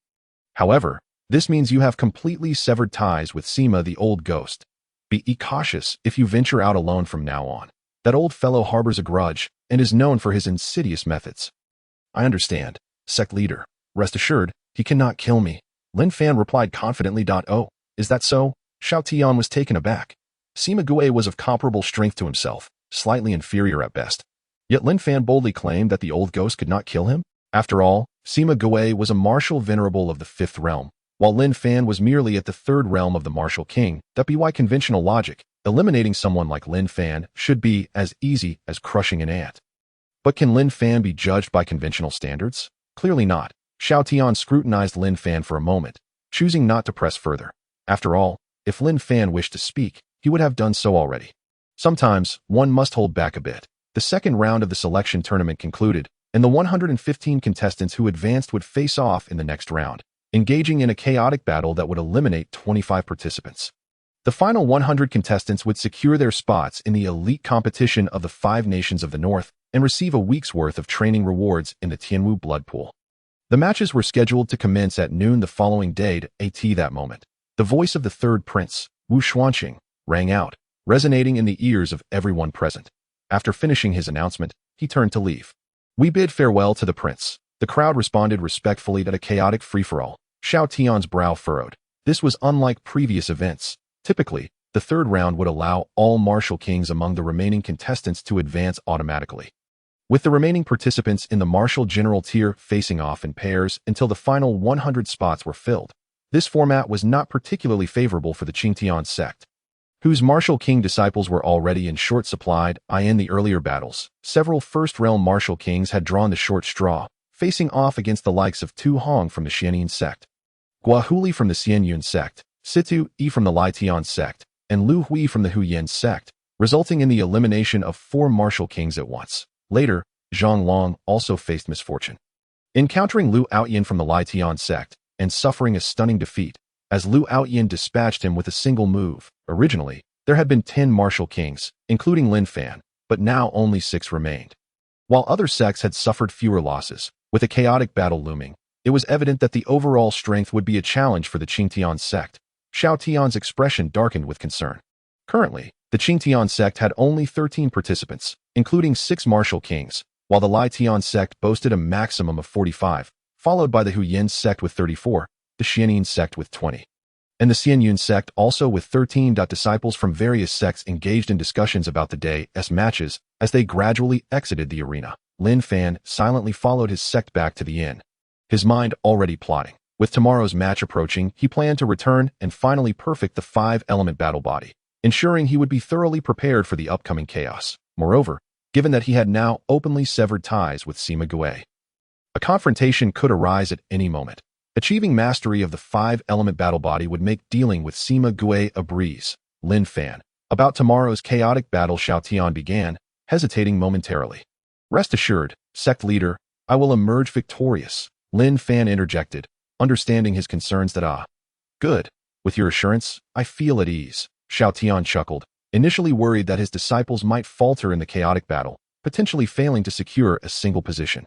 However, this means you have completely severed ties with Sima the old ghost. Be cautious if you venture out alone from now on. That old fellow harbors a grudge and is known for his insidious methods. I understand, sect leader. Rest assured, he cannot kill me. Lin Fan replied confidently. Oh, is that so? Xiao Tian was taken aback. Sima Gue was of comparable strength to himself, slightly inferior at best. Yet Lin Fan boldly claimed that the old ghost could not kill him? After all, Sima Gue was a martial venerable of the 5th realm, while Lin Fan was merely at the 3rd realm of the martial king. That be why conventional logic, eliminating someone like Lin Fan should be as easy as crushing an ant. But can Lin Fan be judged by conventional standards? Clearly not. Xiao Tian scrutinized Lin Fan for a moment, choosing not to press further. After all, if Lin Fan wished to speak, he would have done so already. Sometimes, one must hold back a bit. The second round of the selection tournament concluded, and the 115 contestants who advanced would face off in the next round, engaging in a chaotic battle that would eliminate 25 participants. The final 100 contestants would secure their spots in the elite competition of the 5 nations of the North and receive a week's worth of training rewards in the Tianwu blood pool. The matches were scheduled to commence at noon the following day at that moment. The voice of the 3rd prince, Wu Xuanqing, rang out, resonating in the ears of everyone present. After finishing his announcement, he turned to leave. We bid farewell to the prince. The crowd responded respectfully to a chaotic free-for-all. Xiao Tian's brow furrowed. This was unlike previous events. Typically, the 3rd round would allow all martial kings among the remaining contestants to advance automatically, with the remaining participants in the martial general tier facing off in pairs until the final 100 spots were filled. This format was not particularly favorable for the Qingtian sect, whose martial king disciples were already in short supply. In the earlier battles, several first-realm martial kings had drawn the short straw, facing off against the likes of Tu Hong from the Xianyin sect, Guahuli from the Xianyun sect, Situ Yi from the Lietian sect, and Lu Hui from the Huyen sect, resulting in the elimination of 4 martial kings at once. Later, Zhang Long also faced misfortune, encountering Lu Outyin from the Lietian sect and suffering a stunning defeat, as Lu Outyin dispatched him with a single move. Originally, there had been 10 martial kings, including Lin Fan, but now only 6 remained. While other sects had suffered fewer losses, with a chaotic battle looming, it was evident that the overall strength would be a challenge for the Qingtian sect. Xiao Tian's expression darkened with concern. Currently, the Qingtian sect had only 13 participants, including 6 martial kings, while the Lietian sect boasted a maximum of 45, followed by the Huyen sect with 34, the Xianyin sect with 20, and the Xianyun sect also with 13. Disciples from various sects engaged in discussions about the day's matches as they gradually exited the arena. Lin Fan silently followed his sect back to the inn, his mind already plotting. With tomorrow's match approaching, he planned to return and finally perfect the 5-element battle body, ensuring he would be thoroughly prepared for the upcoming chaos. Moreover, given that he had now openly severed ties with Sima Gue, a confrontation could arise at any moment. Achieving mastery of the 5-element battle body would make dealing with Sima Gue a breeze. Lin Fan. About tomorrow's chaotic battle, Xiao Tian began, hesitating momentarily. Rest assured, sect leader, I will emerge victorious. Lin Fan interjected, understanding his concerns. Good. With your assurance, I feel at ease. Xiao Tian chuckled, initially worried that his disciples might falter in the chaotic battle, potentially failing to secure a single position,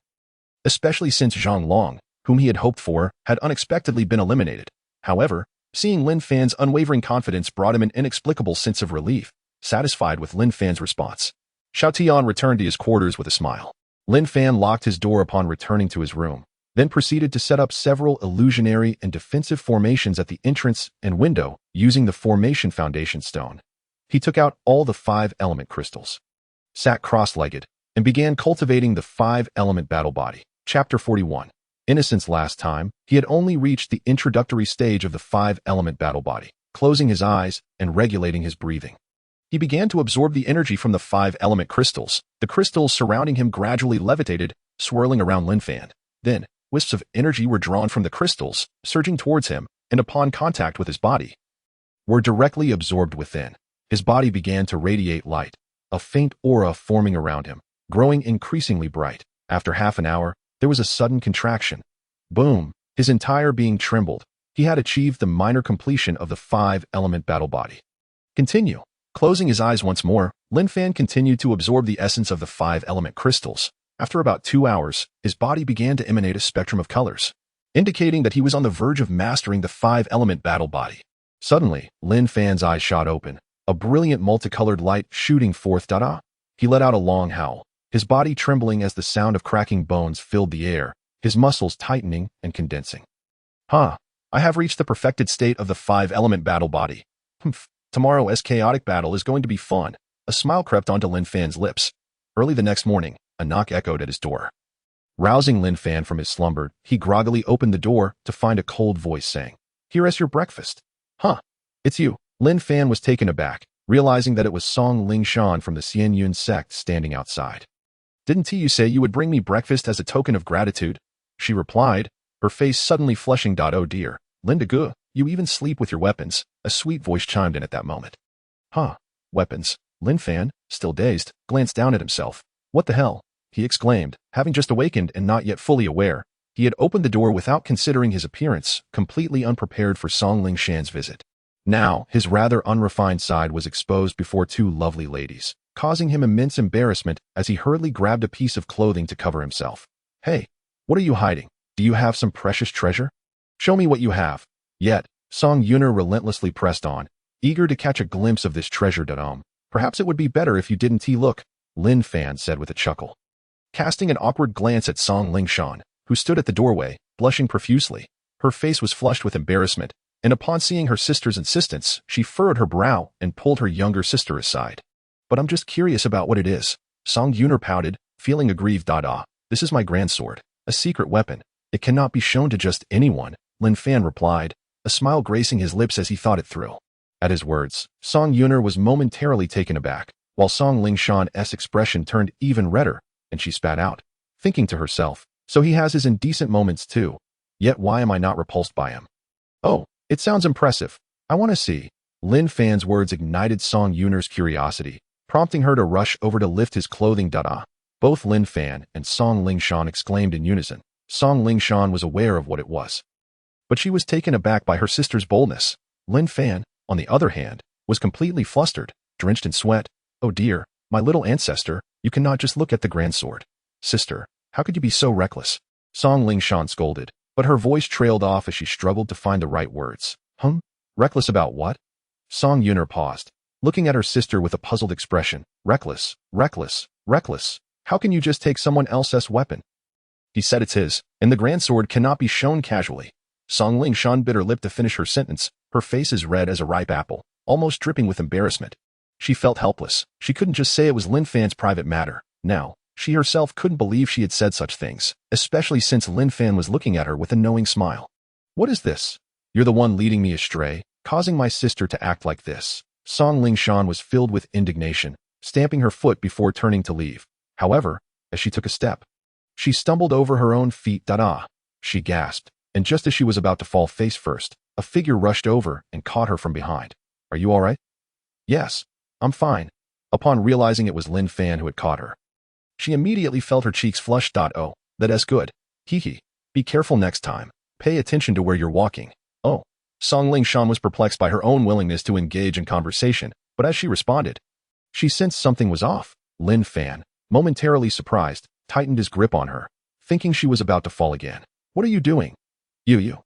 especially since Zhang Long, whom he had hoped for, had unexpectedly been eliminated. However, seeing Lin Fan's unwavering confidence brought him an inexplicable sense of relief. Satisfied with Lin Fan's response, Xiao Tian returned to his quarters with a smile. Lin Fan locked his door upon returning to his room, then proceeded to set up several illusionary and defensive formations at the entrance and window using the formation foundation stone. He took out all the 5-element crystals, sat cross-legged, and began cultivating the 5-element battle body. Chapter 41. Innocence last time, he had only reached the introductory stage of the five-element battle body, closing his eyes and regulating his breathing. He began to absorb the energy from the five-element crystals. The crystals surrounding him gradually levitated, swirling around Lin Fan. Then, wisps of energy were drawn from the crystals, surging towards him, and upon contact with his body, were directly absorbed within. His body began to radiate light, a faint aura forming around him, growing increasingly bright. After half an hour, there was a sudden contraction. Boom! His entire being trembled. He had achieved the minor completion of the five-element battle body. Continue. Closing his eyes once more, Lin Fan continued to absorb the essence of the five-element crystals. After about 2 hours, his body began to emanate a spectrum of colors, indicating that he was on the verge of mastering the five-element battle body. Suddenly, Lin Fan's eyes shot open, a brilliant multicolored light shooting forth. He let out a long howl, his body trembling as the sound of cracking bones filled the air, his muscles tightening and condensing. I have reached the perfected state of the five-element battle body. Tomorrow's chaotic battle is going to be fun. A smile crept onto Lin Fan's lips. Early the next morning, a knock echoed at his door. Rousing Lin Fan from his slumber, he groggily opened the door to find a cold voice saying, "Here is your breakfast." It's you. Lin Fan was taken aback, realizing that it was Song Lingshan from the Xian Yun sect standing outside. "Didn't you say you would bring me breakfast as a token of gratitude?" she replied, her face suddenly flushing. "Oh dear, Linda Gu, you even sleep with your weapons," a sweet voice chimed in at that moment. Weapons? Lin Fan, still dazed, glanced down at himself. "What the hell?" he exclaimed, having just awakened and not yet fully aware. He had opened the door without considering his appearance, completely unprepared for Song Lingshan's visit. Now, his rather unrefined side was exposed before two lovely ladies, causing him immense embarrassment as he hurriedly grabbed a piece of clothing to cover himself. "Hey, what are you hiding? Do you have some precious treasure? Show me what you have." Yet, Song Yuner relentlessly pressed on, eager to catch a glimpse of this treasure. "Perhaps it would be better if you didn't look," Lin Fan said with a chuckle. Casting an awkward glance at Song Lingshan, who stood at the doorway, blushing profusely. Her face was flushed with embarrassment, and upon seeing her sister's insistence, she furrowed her brow and pulled her younger sister aside. "But I'm just curious about what it is." Song Yuner pouted, feeling aggrieved. "This is my grandsword, a secret weapon. It cannot be shown to just anyone," Lin Fan replied, a smile gracing his lips as he thought it through. At his words, Song Yuner was momentarily taken aback, while Song Lingshan's expression turned even redder, and she spat out, thinking to herself, "So he has his indecent moments too. Yet why am I not repulsed by him? Oh, it sounds impressive. I want to see." Lin Fan's words ignited Song Yuner's curiosity, prompting her to rush over to lift his clothing. Both Lin Fan and Song Lingshan exclaimed in unison. Song Lingshan was aware of what it was, but she was taken aback by her sister's boldness. Lin Fan, on the other hand, was completely flustered, drenched in sweat. "Oh dear, my little ancestor, you cannot just look at the grandsword. Sister, how could you be so reckless?" Song Lingshan scolded, but her voice trailed off as she struggled to find the right words. Reckless about what?" Song Yuner paused, looking at her sister with a puzzled expression. "Reckless, reckless, reckless. How can you just take someone else's weapon?" He said it's his, and the grandsword cannot be shown casually. Song Lingshan bit her lip to finish her sentence, her face as red as a ripe apple, almost dripping with embarrassment. She felt helpless. She couldn't just say it was Lin Fan's private matter. Now, she herself couldn't believe she had said such things, especially since Lin Fan was looking at her with a knowing smile. "What is this? You're the one leading me astray, causing my sister to act like this." Song Lingshan was filled with indignation, stamping her foot before turning to leave. However, as she took a step, she stumbled over her own feet. She gasped, and just as she was about to fall face first, a figure rushed over and caught her from behind. "Are you all right?" "Yes, I'm fine." Upon realizing it was Lin Fan who had caught her, she immediately felt her cheeks flush. "Oh, that's good. Hee. Be careful next time. Pay attention to where you're walking." "Oh." Song Lingshan was perplexed by her own willingness to engage in conversation, but as she responded, she sensed something was off. Lin Fan, momentarily surprised, tightened his grip on her, thinking she was about to fall again. "What are you doing?" You.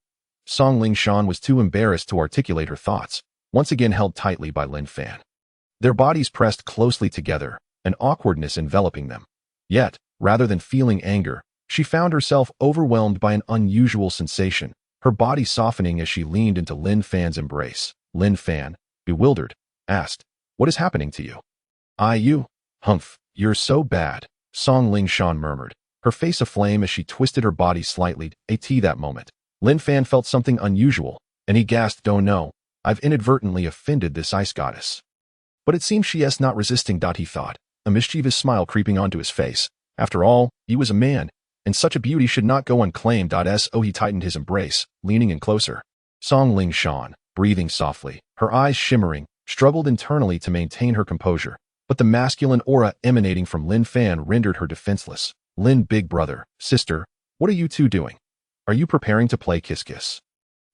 Song Lingshan was too embarrassed to articulate her thoughts, once again held tightly by Lin Fan. Their bodies pressed closely together, an awkwardness enveloping them. Yet, rather than feeling anger, she found herself overwhelmed by an unusual sensation, her body softening as she leaned into Lin Fan's embrace. Lin Fan, bewildered, asked, "What is happening to you?" "You? You're so bad," Song Lingshan murmured, her face aflame as she twisted her body slightly. That moment, Lin Fan felt something unusual, and he gasped, "Oh no, I've inadvertently offended this ice goddess." But it seems she is not resisting. He thought, a mischievous smile creeping onto his face. After all, he was a man, and such a beauty should not go unclaimed. So he tightened his embrace, leaning in closer. Song Ling Shan, breathing softly, her eyes shimmering, struggled internally to maintain her composure, but the masculine aura emanating from Lin Fan rendered her defenseless. "Lin, big brother, sister, what are you two doing? Are you preparing to play kiss-kiss?"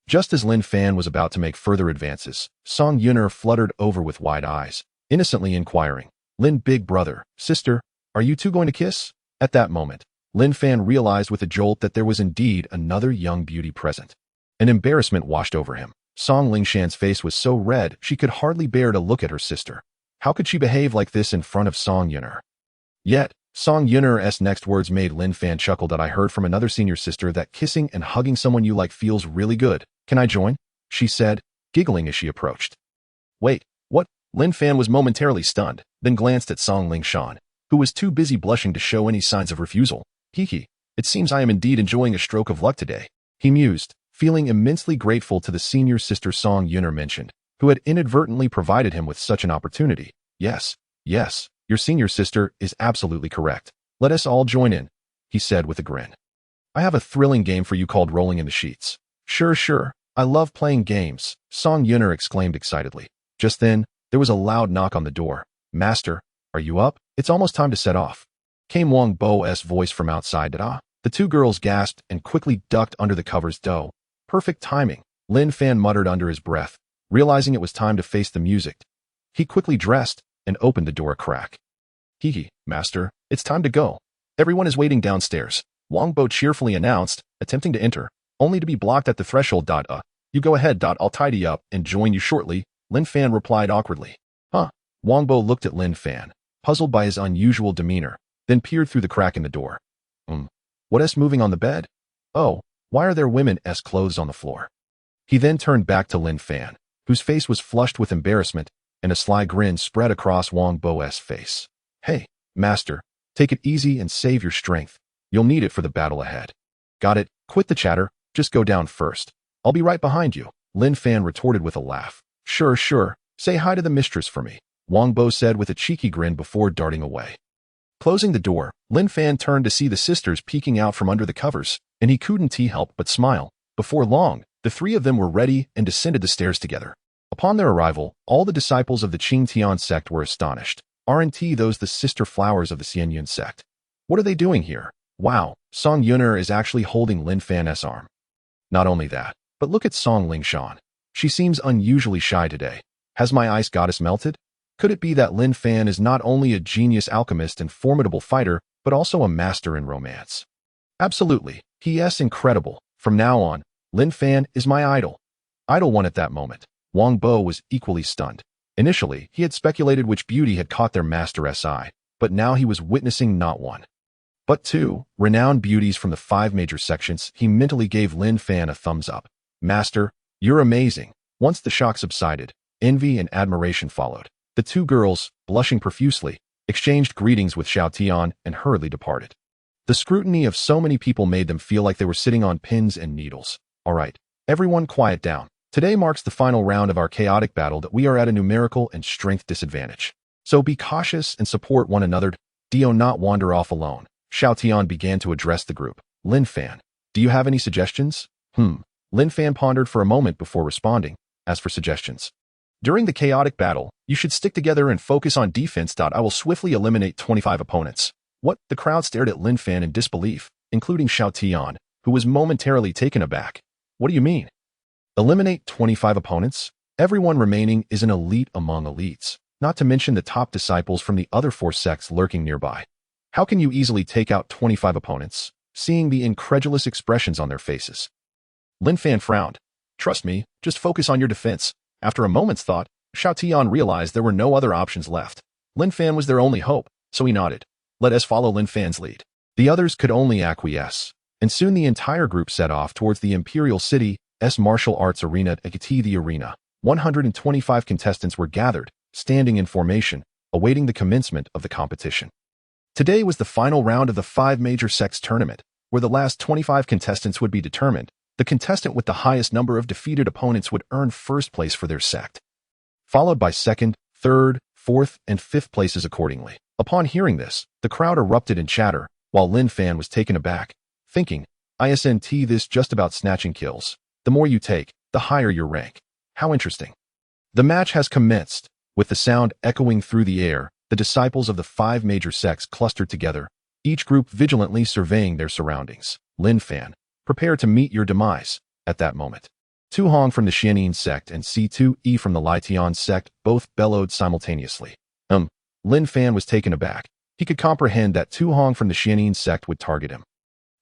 Just as Lin Fan was about to make further advances, Song Yuner fluttered over with wide eyes, innocently inquiring, "Lin, big brother, sister, are you two going to kiss?" At that moment, Lin Fan realized with a jolt that there was indeed another young beauty present. An embarrassment washed over him. Song Lingshan's face was so red she could hardly bear to look at her sister. How could she behave like this in front of Song Yuner? Yet, Song Yuner's next words made Lin Fan chuckle. "I heard from another senior sister that kissing and hugging someone you like feels really good. Can I join?" she said, giggling as she approached. "Wait, what?" Lin Fan was momentarily stunned, then glanced at Song Lingshan, who was too busy blushing to show any signs of refusal. Hee, it seems I am indeed enjoying a stroke of luck today," he mused, feeling immensely grateful to the senior sister Song Yuner mentioned, who had inadvertently provided him with such an opportunity. Yes, your senior sister is absolutely correct. Let us all join in," he said with a grin. "I have a thrilling game for you called Rolling in the Sheets." Sure, I love playing games," Song Yuner exclaimed excitedly. Just then, there was a loud knock on the door. "Master, are you up? It's almost time to set off," came Wang Bo's voice from outside. The two girls gasped and quickly ducked under the covers. Perfect timing, Lin Fan muttered under his breath, realizing it was time to face the music. He quickly dressed and opened the door a crack. Master, it's time to go. Everyone is waiting downstairs," Wang Bo cheerfully announced, attempting to enter, only to be blocked at the threshold. You go ahead. I'll tidy up and join you shortly," Lin Fan replied awkwardly. "Huh?" Wang Bo looked at Lin Fan, puzzled by his unusual demeanor, then peered through the crack in the door. What's moving on the bed? Oh, why are there women's clothes on the floor?" He then turned back to Lin Fan, whose face was flushed with embarrassment, and a sly grin spread across Wang Bo's face. "Hey, master, take it easy and save your strength. You'll need it for the battle ahead." "Got it, quit the chatter, just go down first. I'll be right behind you," Lin Fan retorted with a laugh. Sure, say hi to the mistress for me," Wang Bo said with a cheeky grin before darting away. Closing the door, Lin Fan turned to see the sisters peeking out from under the covers, and he couldn't help but smile. Before long, the three of them were ready and descended the stairs together. Upon their arrival, all the disciples of the Qing Tian sect were astonished. Aren't those the sister flowers of the Xianyun sect? What are they doing here? Wow, Song Yuner is actually holding Lin Fan's arm. Not only that, but look at Song Lingshan. She seems unusually shy today. Has my ice goddess melted? Could it be that Lin Fan is not only a genius alchemist and formidable fighter, but also a master in romance? Absolutely, he is incredible. From now on, Lin Fan is my idol. Idol one. At that moment, Wang Bo was equally stunned. Initially, he had speculated which beauty had caught their master's eye, but now he was witnessing not one, but two renowned beauties from the 5 major sections. He mentally gave Lin Fan a thumbs up. "Master, you're amazing." Once the shock subsided, envy and admiration followed. The two girls, blushing profusely, exchanged greetings with Xiao Tian and hurriedly departed. The scrutiny of so many people made them feel like they were sitting on pins and needles. "All right, everyone quiet down. Today marks the final round of our chaotic battle that we are at a numerical and strength disadvantage. So be cautious and support one another. Do not wander off alone." Xiao Tian began to address the group. "Lin Fan, do you have any suggestions?" Lin Fan pondered for a moment before responding. "As for suggestions, during the chaotic battle, you should stick together and focus on defense. I will swiftly eliminate 25 opponents." What? The crowd stared at Lin Fan in disbelief, including Xiao Tian, who was momentarily taken aback. "What do you mean? Eliminate 25 opponents? Everyone remaining is an elite among elites, not to mention the top disciples from the other 4 sects lurking nearby. How can you easily take out 25 opponents?" Seeing the incredulous expressions on their faces, Lin Fan frowned. "Trust me, just focus on your defense." After a moment's thought, Xiao Tian realized there were no other options left. Lin Fan was their only hope, so he nodded. "Let us follow Lin Fan's lead." The others could only acquiesce, and soon the entire group set off towards the Imperial City's martial arts arena. At the arena, 125 contestants were gathered, standing in formation, awaiting the commencement of the competition. Today was the final round of the 5 major sects tournament, where the last 25 contestants would be determined. The contestant with the highest number of defeated opponents would earn first place for their sect, followed by second, third, fourth, and fifth places accordingly. Upon hearing this, the crowd erupted in chatter, while Lin Fan was taken aback, thinking, "Isn't this just about snatching kills? The more you take, the higher your rank. How interesting." The match has commenced. With the sound echoing through the air, the disciples of the 5 major sects clustered together, each group vigilantly surveying their surroundings. Lin Fan, prepare to meet your demise. At that moment, Tu Hong from the Xianyin sect and C2E from the Lai Tian sect both bellowed simultaneously. Lin Fan was taken aback. He could comprehend that Tu Hong from the Xianyin sect would target him.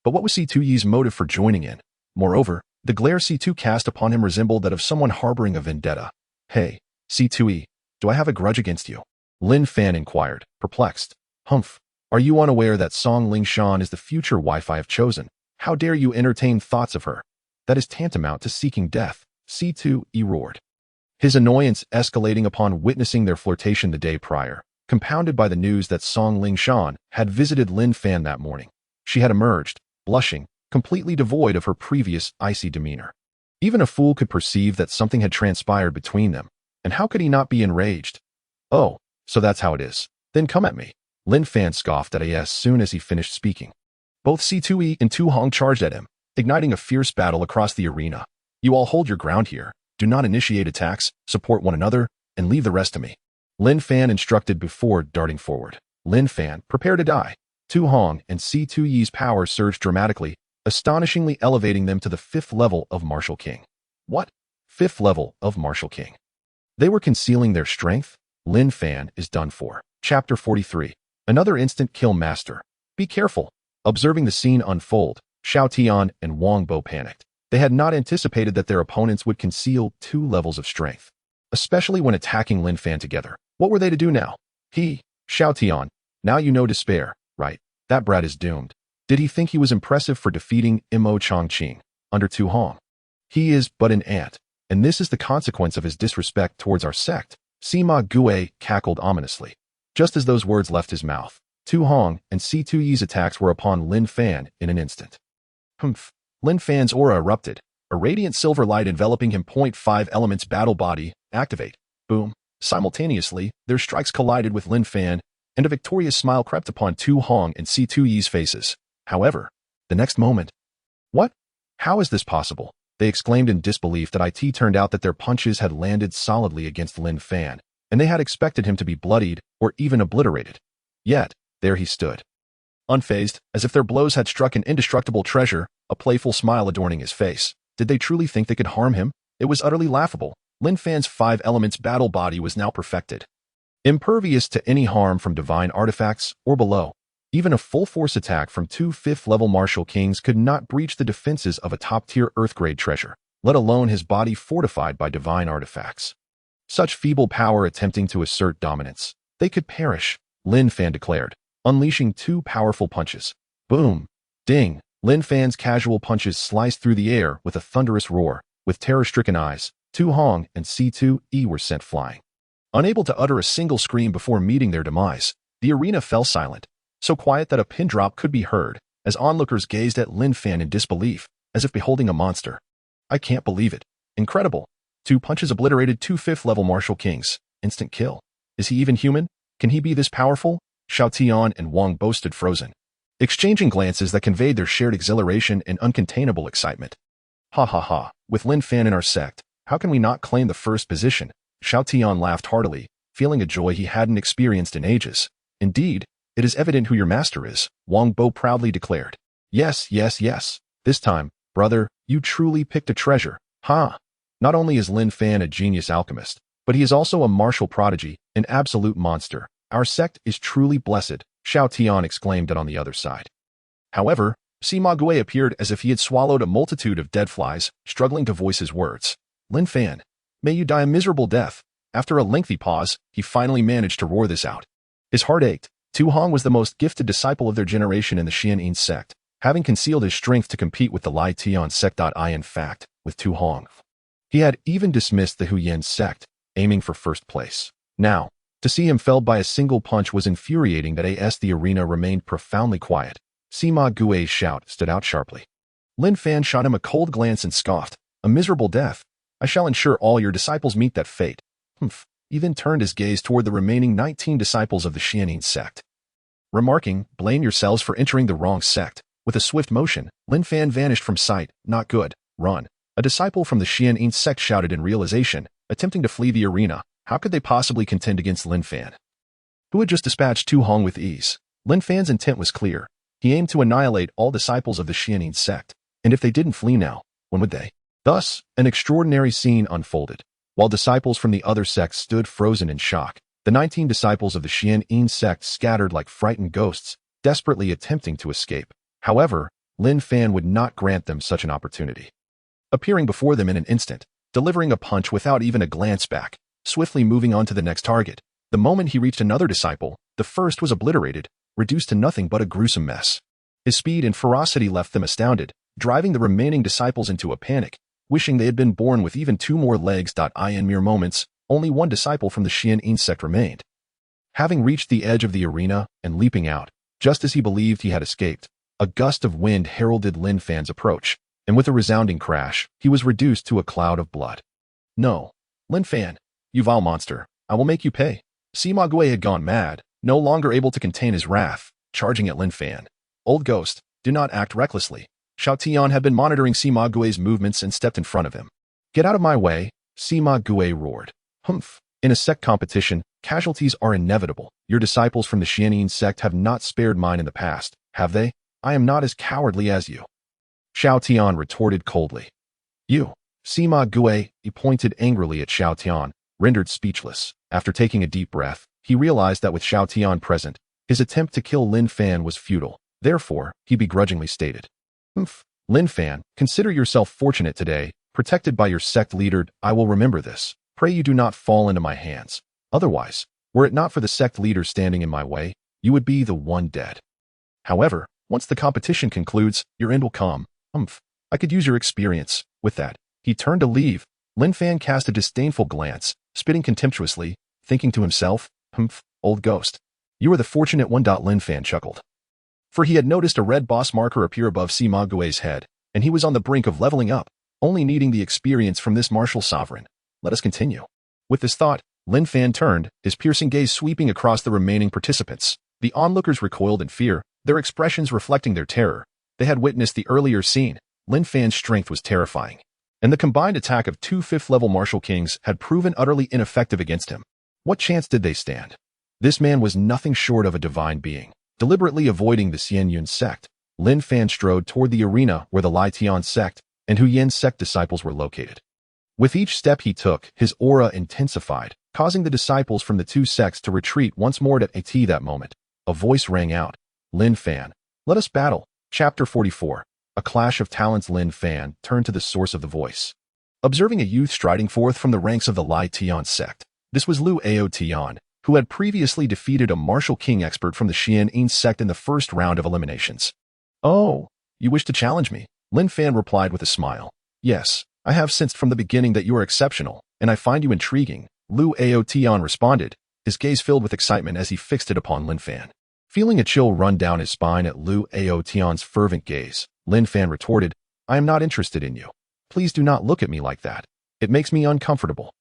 But what was C2E's motive for joining in? Moreover, the glare C2 cast upon him resembled that of someone harboring a vendetta. "Hey, C2E, do I have a grudge against you?" Lin Fan inquired, perplexed. "Humph, are you unaware that Song Lingshan is the future wife I have chosen? How dare you entertain thoughts of her? That is tantamount to seeking death," C2E roared. His annoyance escalating upon witnessing their flirtation the day prior, compounded by the news that Song Lingshan had visited Lin Fan that morning. She had emerged, blushing, completely devoid of her previous icy demeanor. Even a fool could perceive that something had transpired between them, and how could he not be enraged? "Oh, so that's how it is. Then come at me." Lin Fan scoffed at it as soon as he finished speaking. Both C2E and Tu Hong charged at him, igniting a fierce battle across the arena. "You all hold your ground here. Do not initiate attacks, support one another, and leave the rest to me," Lin Fan instructed before darting forward. "Lin Fan, prepare to die." Tu Hong and C2E's power surged dramatically, astonishingly elevating them to the 5th level of Martial King. What? 5th level of Martial King? They were concealing their strength? Lin Fan is done for. Chapter 43. Another instant kill master. Be careful. Observing the scene unfold, Xiao Tian and Wang Bo panicked. They had not anticipated that their opponents would conceal 2 levels of strength, especially when attacking Lin Fan together. What were they to do now? Xiao Tian, now you know despair, right? That brat is doomed. Did he think he was impressive for defeating Imo Chongqing under Tu Hong? He is but an ant, and this is the consequence of his disrespect towards our sect. Sima Gue cackled ominously. Just as those words left his mouth, Tu Hong and C2E's attacks were upon Lin Fan in an instant. Humph. Lin Fan's aura erupted, a radiant silver light enveloping him. 5 elements battle body, activate. Boom. Simultaneously, their strikes collided with Lin Fan, and a victorious smile crept upon Tu Hong and C2E's faces. However, the next moment, "What? How is this possible?" they exclaimed in disbelief. That it turned out that their punches had landed solidly against Lin Fan, and they had expected him to be bloodied or even obliterated. Yet, there he stood, unfazed, as if their blows had struck an indestructible treasure, a playful smile adorning his face. Did they truly think they could harm him? It was utterly laughable. Lin Fan's 5 elements battle body was now perfected, impervious to any harm from divine artifacts or below. Even a full-force attack from 2 5th-level martial kings could not breach the defenses of a top-tier Earth-grade treasure, let alone his body fortified by divine artifacts. Such feeble power attempting to assert dominance, they could perish, Lin Fan declared, unleashing 2 powerful punches. Boom! Ding! Lin Fan's casual punches sliced through the air with a thunderous roar. With terror-stricken eyes, Tu Hong and C2E were sent flying. Unable to utter a single scream before meeting their demise, the arena fell silent, so quiet that a pin drop could be heard, as onlookers gazed at Lin Fan in disbelief, as if beholding a monster. "I can't believe it. Incredible. 2 punches obliterated 2 5th-level martial kings. Instant kill. Is he even human? Can he be this powerful?" Xiao Tian and Wang Bo stood frozen, exchanging glances that conveyed their shared exhilaration and uncontainable excitement. "Ha ha ha, with Lin Fan in our sect, how can we not claim the first position?" Xiao Tian laughed heartily, feeling a joy he hadn't experienced in ages. "Indeed, it is evident who your master is," Wang Bo proudly declared. Yes. This time, brother, you truly picked a treasure. Ha! Not only is Lin Fan a genius alchemist, but he is also a martial prodigy, an absolute monster. Our sect is truly blessed," Xiao Tian exclaimed it on the other side. However, Sima Gue appeared as if he had swallowed a multitude of dead flies, struggling to voice his words. "Lin Fan, may you die a miserable death." After a lengthy pause, he finally managed to roar this out. His heart ached. Tu Hong was the most gifted disciple of their generation in the Xianyin sect, having concealed his strength to compete with the Lai Tian sect. In fact, with Tu Hong, he had even dismissed the Huyen sect, aiming for first place. Now, To see him felled by a single punch was infuriating. The arena remained profoundly quiet. Sima Gui's shout stood out sharply. Lin Fan shot him a cold glance and scoffed. A miserable death. I shall ensure all your disciples meet that fate. Humph. He then turned his gaze toward the remaining 19 disciples of the Xianyin sect. Remarking, blame yourselves for entering the wrong sect. With a swift motion, Lin Fan vanished from sight. Not good. Run. A disciple from the Xianyin sect shouted in realization, attempting to flee the arena. How could they possibly contend against Lin Fan, who had just dispatched Tu Hong with ease? Lin Fan's intent was clear. He aimed to annihilate all disciples of the Xianyin sect, and if they didn't flee now, when would they? Thus, an extraordinary scene unfolded. While disciples from the other sects stood frozen in shock, the 19 disciples of the Xianyin sect scattered like frightened ghosts, desperately attempting to escape. However, Lin Fan would not grant them such an opportunity. Appearing before them in an instant, delivering a punch without even a glance back, swiftly moving on to the next target. The moment he reached another disciple, the first was obliterated, reduced to nothing but a gruesome mess. His speed and ferocity left them astounded, driving the remaining disciples into a panic, wishing they had been born with even 2 more legs. In mere moments, only one disciple from the Xianyin sect remained. Having reached the edge of the arena and leaping out, just as he believed he had escaped, a gust of wind heralded Lin Fan's approach, and with a resounding crash, he was reduced to a cloud of blood. No, Lin Fan, you vile monster, I will make you pay. Sima Gui had gone mad, no longer able to contain his wrath, charging at Lin Fan. Old ghost, do not act recklessly. Xiao Tian had been monitoring Sima Gui's movements and stepped in front of him. Get out of my way, Sima Gui roared. Humph. In a sect competition, casualties are inevitable. Your disciples from the Xianyin sect have not spared mine in the past, have they? I am not as cowardly as you. Xiao Tian retorted coldly. You, Sima Gui, he pointed angrily at Xiao Tian, rendered speechless. After taking a deep breath, he realized that with Xiao Tian present, his attempt to kill Lin Fan was futile. Therefore, he begrudgingly stated, Humph, Lin Fan, consider yourself fortunate today, protected by your sect leader. I will remember this. Pray you do not fall into my hands. Otherwise, were it not for the sect leader standing in my way, you would be the one dead. However, once the competition concludes, your end will come. Humph, I could use your experience. With that, he turned to leave. Lin Fan cast a disdainful glance, spitting contemptuously, thinking to himself, Humph, old ghost. You are the fortunate one. Lin Fan chuckled. For he had noticed a red boss marker appear above Sima Gui's head, and he was on the brink of leveling up, only needing the experience from this martial sovereign. Let us continue. With this thought, Lin Fan turned, his piercing gaze sweeping across the remaining participants. The onlookers recoiled in fear, their expressions reflecting their terror. They had witnessed the earlier scene. Lin Fan's strength was terrifying, and the combined attack of 2 fifth-level martial kings had proven utterly ineffective against him. What chance did they stand? This man was nothing short of a divine being. Deliberately avoiding the Xianyin sect, Lin Fan strode toward the arena where the Lai Tian sect and Hu Yin sect disciples were located. With each step he took, his aura intensified, causing the disciples from the 2 sects to retreat once more. At that moment, a voice rang out. Lin Fan, let us battle. Chapter 44. A Clash of Talents. Lin Fan turned to the source of the voice. Observing a youth striding forth from the ranks of the Lai Tian sect, this was Lu Tian, who had previously defeated a martial king expert from the Xianyin sect in the first round of eliminations. Oh, you wish to challenge me? Lin Fan replied with a smile. Yes, I have sensed from the beginning that you are exceptional, and I find you intriguing. Lu Tian responded, his gaze filled with excitement as he fixed it upon Lin Fan. Feeling a chill run down his spine at Lu Tian's fervent gaze, Lin Fan retorted, I am not interested in you. Please do not look at me like that. It makes me uncomfortable.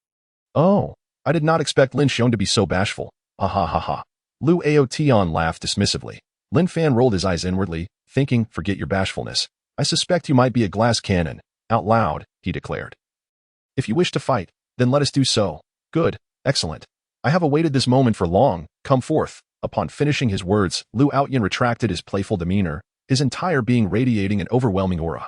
Oh, I did not expect Lin Xiong to be so bashful. Ha ha ha ha. Lu Tian laughed dismissively. Lin Fan rolled his eyes inwardly, thinking, forget your bashfulness. I suspect you might be a glass cannon. Out loud, he declared. If you wish to fight, then let us do so. Good, excellent. I have awaited this moment for long. Come forth. Upon finishing his words, Lu Outyin retracted his playful demeanor, his entire being radiating an overwhelming aura,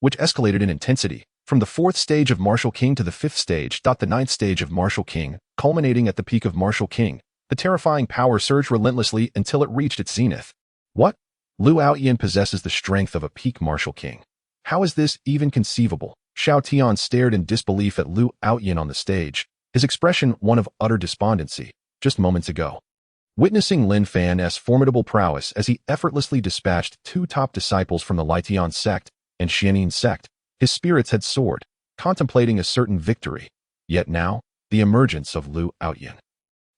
which escalated in intensity, from the 4th stage of Martial King to the 5th stage. The 9th stage of Martial King, culminating at the peak of Martial King. The terrifying power surged relentlessly until it reached its zenith. What? Lu Outyin possesses the strength of a peak Martial King. How is this even conceivable? Xiao Tian stared in disbelief at Lu Outyin on the stage, his expression one of utter despondency. Just moments ago, witnessing Lin Fan's formidable prowess as he effortlessly dispatched 2 top disciples from the Lai Tian sect and Xianyin sect, his spirits had soared, contemplating a certain victory. Yet now, the emergence of Lu Outyin.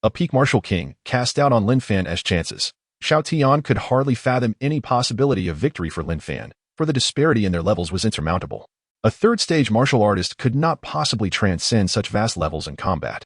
A peak martial king, cast out on Lin Fan's chances. Xiao Tian could hardly fathom any possibility of victory for Lin Fan, for the disparity in their levels was insurmountable. A third-stage martial artist could not possibly transcend such vast levels in combat.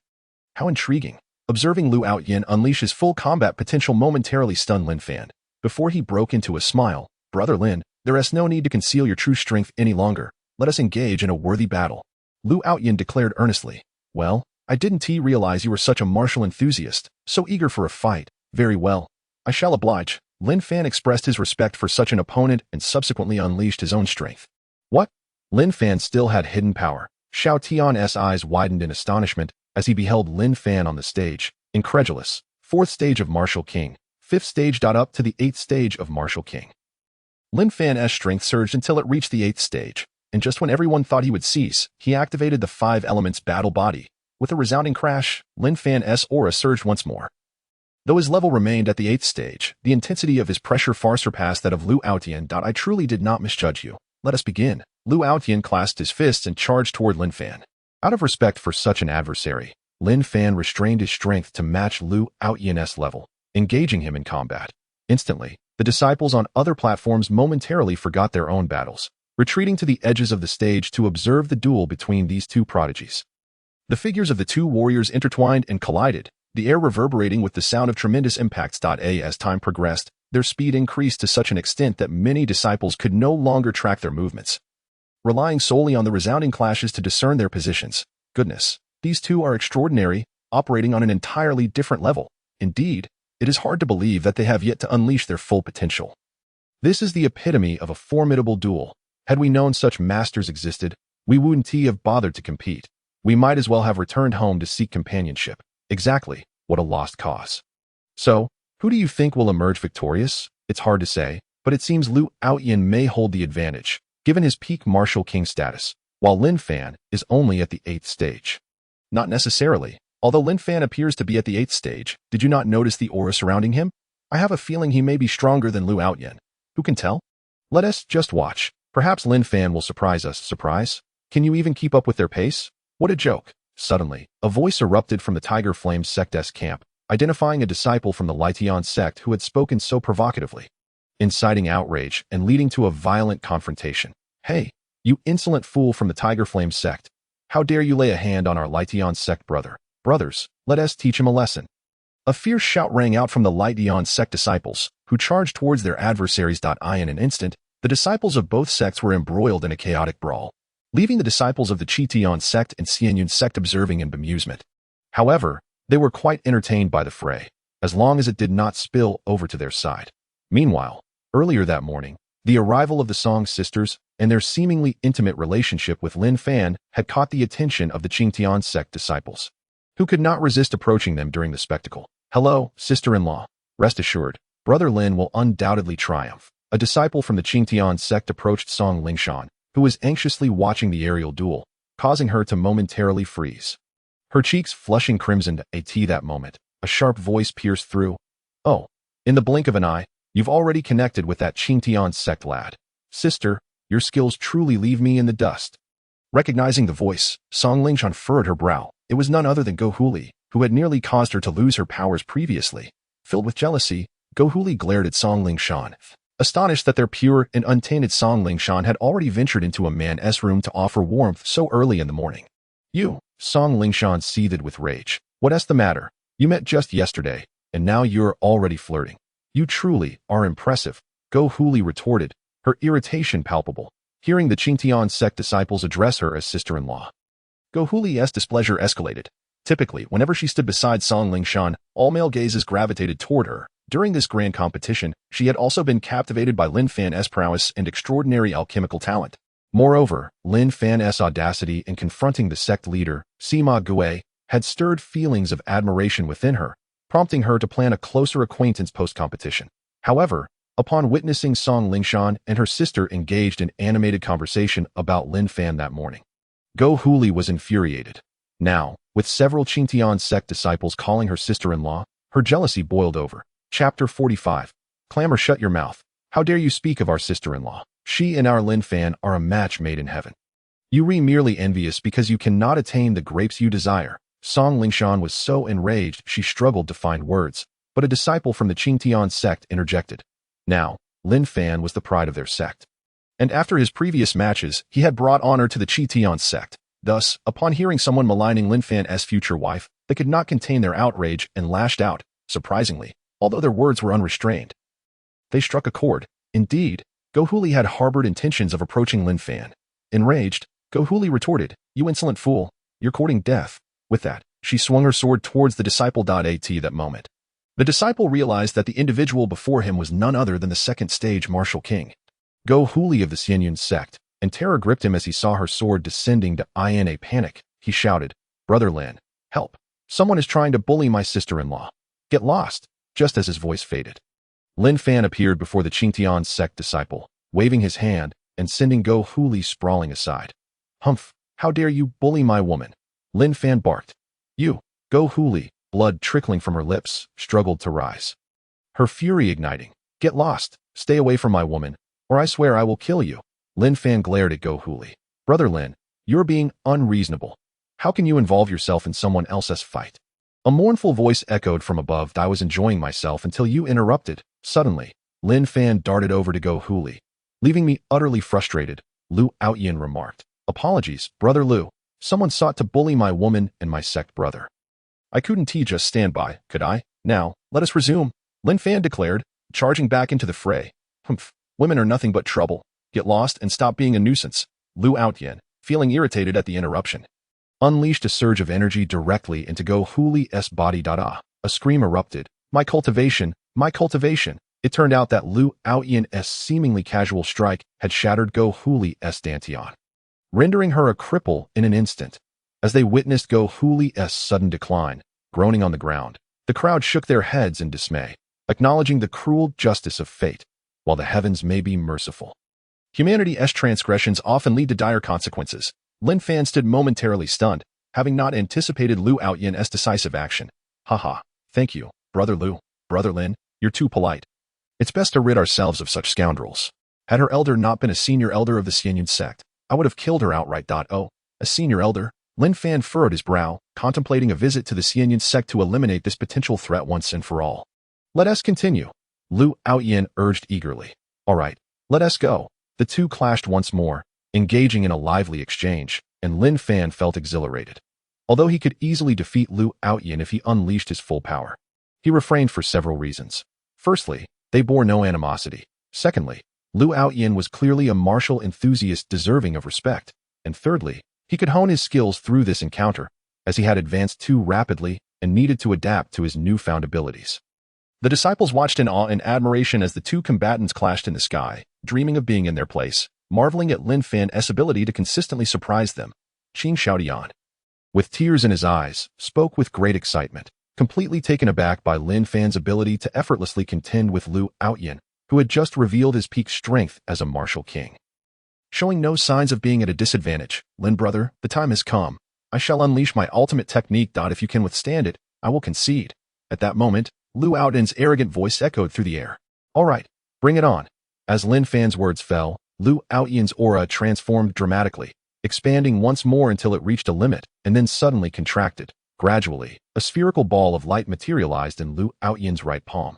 How intriguing. Observing Lu Outyin unleash his full combat potential momentarily stunned Lin Fan. Before he broke into a smile, "Brother Lin, there is no need to conceal your true strength any longer. Let us engage in a worthy battle." Lu Outyin declared earnestly. "Well, I didn't realize you were such a martial enthusiast, so eager for a fight. Very well. I shall oblige." Lin Fan expressed his respect for such an opponent and subsequently unleashed his own strength. What? Lin Fan still had hidden power. Xiao Tian's eyes widened in astonishment as he beheld Lin Fan on the stage, incredulous. Fourth stage of Martial King. Fifth stage. Up to the 8th stage of Martial King. Lin Fan's strength surged until it reached the 8th stage, and just when everyone thought he would cease, he activated the 5 elements battle body. With a resounding crash, Lin Fan's aura surged once more. Though his level remained at the 8th stage, the intensity of his pressure far surpassed that of Lu Outyin. "I truly did not misjudge you. Let us begin." Lu Outyin clasped his fists and charged toward Lin Fan. Out of respect for such an adversary, Lin Fan restrained his strength to match Lu Outyin's level, engaging him in combat. Instantly, the disciples on other platforms momentarily forgot their own battles, retreating to the edges of the stage to observe the duel between these two prodigies. The figures of the two warriors intertwined and collided, the air reverberating with the sound of tremendous impacts. As time progressed, their speed increased to such an extent that many disciples could no longer track their movements, relying solely on the resounding clashes to discern their positions. Goodness, these two are extraordinary, operating on an entirely different level. Indeed, it is hard to believe that they have yet to unleash their full potential. This is the epitome of a formidable duel. Had we known such masters existed, we wouldn't have bothered to compete. We might as well have returned home to seek companionship. Exactly, what a lost cause. So, who do you think will emerge victorious? It's hard to say, but it seems Lu Outyin may hold the advantage, given his peak martial king status, while Lin Fan is only at the 8th stage. Not necessarily. Although Lin Fan appears to be at the 8th stage, did you not notice the aura surrounding him? I have a feeling he may be stronger than Lu Outyin. Who can tell? Let us just watch. Perhaps Lin Fan will surprise us. Surprise? Can you even keep up with their pace? What a joke. Suddenly, a voice erupted from the Tiger Flame sect's camp, identifying a disciple from the Litian sect who had spoken so provocatively, inciting outrage and leading to a violent confrontation. "Hey, you insolent fool from the Tiger Flame sect. How dare you lay a hand on our Litian sect brother? Brothers, let us teach him a lesson." A fierce shout rang out from the Litian sect disciples, who charged towards their adversaries. In an instant, the disciples of both sects were embroiled in a chaotic brawl, leaving the disciples of the Qitian sect and Xianyun sect observing in bemusement. However, they were quite entertained by the fray, as long as it did not spill over to their side. Meanwhile, earlier that morning, the arrival of the Song sisters and their seemingly intimate relationship with Lin Fan had caught the attention of the Qingtian sect disciples, who could not resist approaching them during the spectacle. "Hello, sister-in-law. Rest assured, Brother Lin will undoubtedly triumph." A disciple from the Qingtian sect approached Song Lingshan, who was anxiously watching the aerial duel, causing her to momentarily freeze. Her cheeks flushing crimson at that moment, a sharp voice pierced through. "Oh, in the blink of an eye, you've already connected with that Qingtian sect lad. Sister, your skills truly leave me in the dust." Recognizing the voice, Song Lingshan furrowed her brow. It was none other than Go Huli, who had nearly caused her to lose her powers previously. Filled with jealousy, Go Huli glared at Song Lingshan, astonished that their pure and untainted Song Lingshan had already ventured into a man's room to offer warmth so early in the morning. "You," Song Lingshan seethed with rage. "What's the matter? You met just yesterday, and now you're already flirting. You truly are impressive," Go Huli retorted, her irritation palpable, hearing the Qingtian sect disciples address her as sister-in-law. Go Huli's displeasure escalated. Typically, whenever she stood beside Song Lingshan, all male gazes gravitated toward her. During this grand competition, she had also been captivated by Lin Fan's prowess and extraordinary alchemical talent. Moreover, Lin Fan's audacity in confronting the sect leader, Sima Gue, had stirred feelings of admiration within her, prompting her to plan a closer acquaintance post-competition. However, upon witnessing Song Lingshan and her sister engaged in animated conversation about Lin Fan that morning, Go Huli was infuriated. Now, with several Qingtian sect disciples calling her sister-in-law, her jealousy boiled over. Chapter 45. Clamor, shut your mouth. How dare you speak of our sister-in-law? She and our Lin Fan are a match made in heaven. You re merely envious because you cannot attain the grapes you desire. Song Lingshan was so enraged she struggled to find words, but a disciple from the Qingtian sect interjected. Now, Lin Fan was the pride of their sect. And after his previous matches, he had brought honor to the Qingtian sect. Thus, upon hearing someone maligning Lin Fan's future wife, they could not contain their outrage and lashed out, surprisingly, although their words were unrestrained. They struck a chord. Indeed, Gohuli had harbored intentions of approaching Lin Fan. Enraged, Gohuli retorted, "You insolent fool, you're courting death." With that, she swung her sword towards the disciple. At that moment, the disciple realized that the individual before him was none other than the second stage martial king, Gohuli of the Xianyun sect, and terror gripped him as he saw her sword descending to in a panic. He shouted, "Brother Lin, help. Someone is trying to bully my sister-in-law. Get lost." Just as his voice faded, Lin Fan appeared before the Qingtian sect disciple, waving his hand and sending Gohuli sprawling aside. "Humph, how dare you bully my woman?" Lin Fan barked. "You." Gohuli, blood trickling from her lips, struggled to rise, her fury igniting. "Get lost. Stay away from my woman, or I swear I will kill you." Lin Fan glared at Gohuli. "Brother Lin, you're being unreasonable. How can you involve yourself in someone else's fight?" A mournful voice echoed from above. "I was enjoying myself until you interrupted." Suddenly, Lin Fan darted over to Gohuli. "Leaving me utterly frustrated," Lu Outyin remarked. "Apologies, Brother Lu. Someone sought to bully my woman and my sect brother. I couldn't just stand by, could I? Now, let us resume," Lin Fan declared, charging back into the fray. "Humph, women are nothing but trouble. Get lost and stop being a nuisance." Lu Outyin, feeling irritated at the interruption, unleashed a surge of energy directly into Gohuli's body. A scream erupted. My cultivation! My cultivation!" It turned out that Lu Outyin's seemingly casual strike had shattered Gohuli's dantian, rendering her a cripple in an instant. As they witnessed Gohuli's sudden decline, groaning on the ground, the crowd shook their heads in dismay, acknowledging the cruel justice of fate. While the heavens may be merciful, humanity's transgressions often lead to dire consequences. Lin Fan stood momentarily stunned, having not anticipated Lu Outyin's decisive action. "Haha, thank you, Brother Lu. Brother Lin, you're too polite. It's best to rid ourselves of such scoundrels. Had her elder not been a senior elder of the Xianyun sect, I would have killed her outright." "Oh, a senior elder?" Lin Fan furrowed his brow, contemplating a visit to the Xianyun sect to eliminate this potential threat once and for all. "Let us continue," Lu Outyin urged eagerly. "All right, let us go." The two clashed once more, engaging in a lively exchange, and Lin Fan felt exhilarated. Although he could easily defeat Lu Outyin if he unleashed his full power, he refrained for several reasons. Firstly, they bore no animosity. Secondly, Lu Outyin was clearly a martial enthusiast deserving of respect. And thirdly, he could hone his skills through this encounter, as he had advanced too rapidly and needed to adapt to his newfound abilities. The disciples watched in awe and admiration as the two combatants clashed in the sky, dreaming of being in their place, marveling at Lin Fan's ability to consistently surprise them. Qing Xiaodian, with tears in his eyes, spoke with great excitement, completely taken aback by Lin Fan's ability to effortlessly contend with Lu Outyin, who had just revealed his peak strength as a martial king. Showing no signs of being at a disadvantage, "Lin brother, the time has come. I shall unleash my ultimate technique. If you can withstand it, I will concede." At that moment, Lu Outdin's arrogant voice echoed through the air. "All right, bring it on." As Lin Fan's words fell, Lu Outyin's aura transformed dramatically, expanding once more until it reached a limit, and then suddenly contracted. Gradually, a spherical ball of light materialized in Lu Outyin's right palm,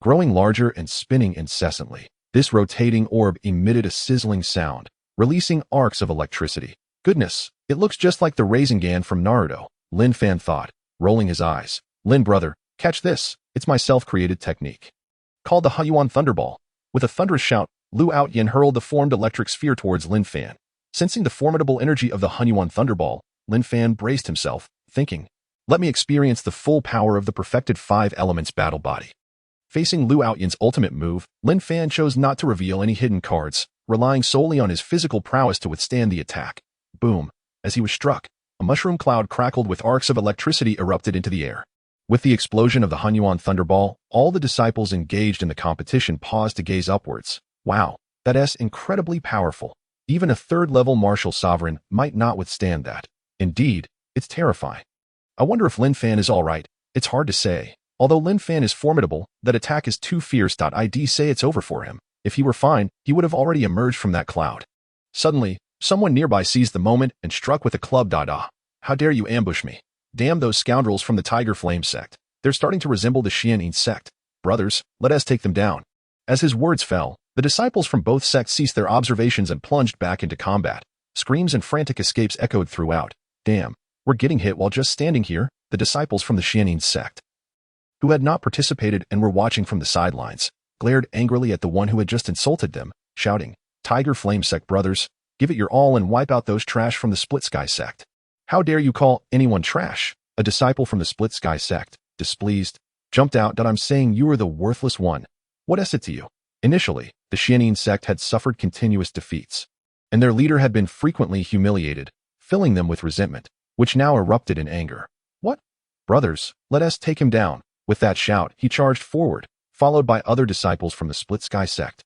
growing larger and spinning incessantly. This rotating orb emitted a sizzling sound, releasing arcs of electricity. "Goodness, it looks just like the Rasengan from Naruto," Lin Fan thought, rolling his eyes. "Lin brother, catch this. It's my self-created technique, called the Hunyuan Thunderball." With a thunderous shout, Lu Outyin hurled the formed electric sphere towards Lin Fan. Sensing the formidable energy of the Hunyuan Thunderball, Lin Fan braced himself, thinking, "Let me experience the full power of the perfected 5 elements battle body." Facing Lu Outyin's ultimate move, Lin Fan chose not to reveal any hidden cards, relying solely on his physical prowess to withstand the attack. Boom! As he was struck, a mushroom cloud crackled with arcs of electricity erupted into the air. With the explosion of the Hunyuan Thunderball, all the disciples engaged in the competition paused to gaze upwards. Wow, that's incredibly powerful. Even a third-level martial sovereign might not withstand that. Indeed, it's terrifying. I wonder if Lin Fan is all right. It's hard to say. Although Lin Fan is formidable, that attack is too fierce. I'd say it's over for him. If he were fine, he would have already emerged from that cloud. Suddenly, someone nearby seized the moment and struck with a club. "Ah, how dare you ambush me?" Damn those scoundrels from the Tiger Flame sect. They're starting to resemble the Xianyin sect. Brothers, let us take them down. As his words fell, the disciples from both sects ceased their observations and plunged back into combat. Screams and frantic escapes echoed throughout. Damn, we're getting hit while just standing here, the disciples from the Xianyin sect, who had not participated and were watching from the sidelines, glared angrily at the one who had just insulted them, shouting, Tiger Flame sect brothers, give it your all and wipe out those trash from the Split Sky sect. How dare you call anyone trash? A disciple from the Split Sky sect, displeased, jumped out that I'm saying you are the worthless one. What is it to you? Initially, the Xianyin sect had suffered continuous defeats, and their leader had been frequently humiliated, filling them with resentment, which now erupted in anger. What? Brothers, let us take him down. With that shout, he charged forward, followed by other disciples from the Split Sky sect.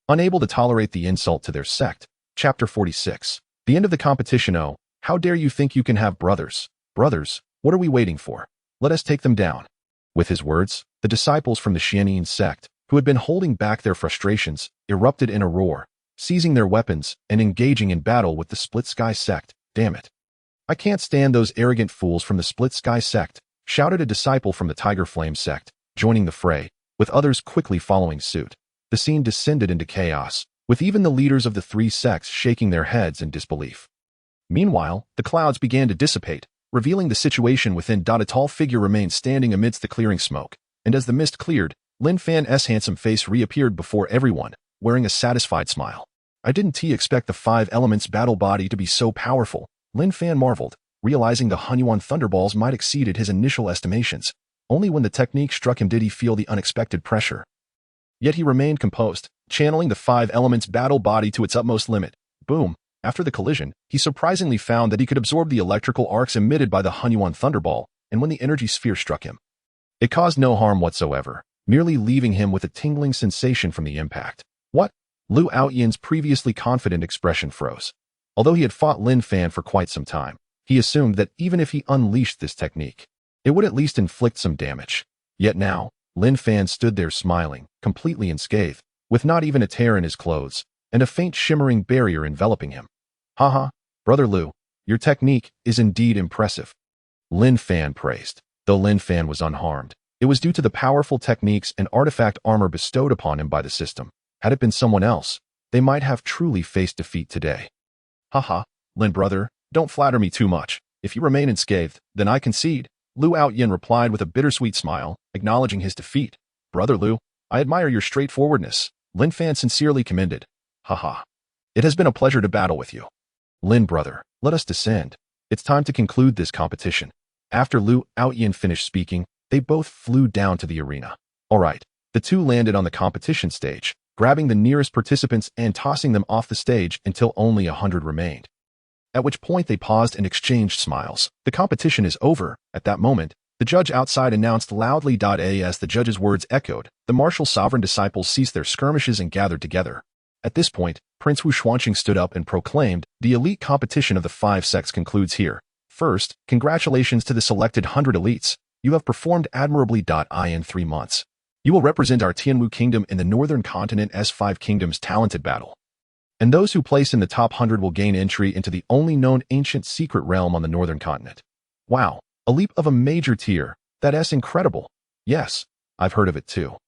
Unable to tolerate the insult to their sect, Chapter 46. The end of the competition. Oh, how dare you think you can have brothers? Brothers, what are we waiting for? Let us take them down. With his words, the disciples from the Xianyin sect, who had been holding back their frustrations, erupted in a roar, seizing their weapons and engaging in battle with the Split Sky sect. Damn it. I can't stand those arrogant fools from the Split Sky sect, shouted a disciple from the Tiger Flame sect, joining the fray, with others quickly following suit. The scene descended into chaos, with even the leaders of the three sects shaking their heads in disbelief. Meanwhile, the clouds began to dissipate, revealing the situation within. A tall figure remained standing amidst the clearing smoke, and as the mist cleared, Lin Fan's handsome face reappeared before everyone, wearing a satisfied smile. I didn't expect the five elements battle body to be so powerful, Lin Fan marveled, realizing the Hunyuan thunderballs might exceeded his initial estimations. Only when the technique struck him did he feel the unexpected pressure. Yet he remained composed, channeling the five elements battle body to its utmost limit. Boom! After the collision, he surprisingly found that he could absorb the electrical arcs emitted by the Hunyuan thunderball, and when the energy sphere struck him, it caused no harm whatsoever, merely leaving him with a tingling sensation from the impact. What? Lu Aoyin's previously confident expression froze. Although he had fought Lin Fan for quite some time, he assumed that even if he unleashed this technique, it would at least inflict some damage. Yet now, Lin Fan stood there smiling, completely unscathed, with not even a tear in his clothes, and a faint shimmering barrier enveloping him. Haha, Brother Lu, your technique is indeed impressive. Lin Fan praised. Though Lin Fan was unharmed, it was due to the powerful techniques and artifact armor bestowed upon him by the system. Had it been someone else, they might have truly faced defeat today. Haha, Lin brother, don't flatter me too much. If you remain unscathed, then I concede. Lu Aoyin replied with a bittersweet smile, acknowledging his defeat. Brother Lu, I admire your straightforwardness. Lin Fan sincerely commended. Haha. It has been a pleasure to battle with you. Lin brother, let us descend. It's time to conclude this competition. After Lu Aoyin finished speaking, they both flew down to the arena. Alright, the two landed on the competition stage, grabbing the nearest participants and tossing them off the stage until only 100 remained. At which point they paused and exchanged smiles. The competition is over. At that moment, the judge outside announced loudly. As the judge's words echoed, the martial sovereign disciples ceased their skirmishes and gathered together. At this point, Prince Wu Xuanqing stood up and proclaimed, the elite competition of the five sects concludes here. First, congratulations to the selected 100 elites. You have performed admirably. In 3 months, you will represent our Tianwu kingdom in the northern continent as 5 kingdoms talented battle. And those who place in the top 100 will gain entry into the only known ancient secret realm on the northern continent. Wow, a leap of a major tier. That's incredible. Yes, I've heard of it too.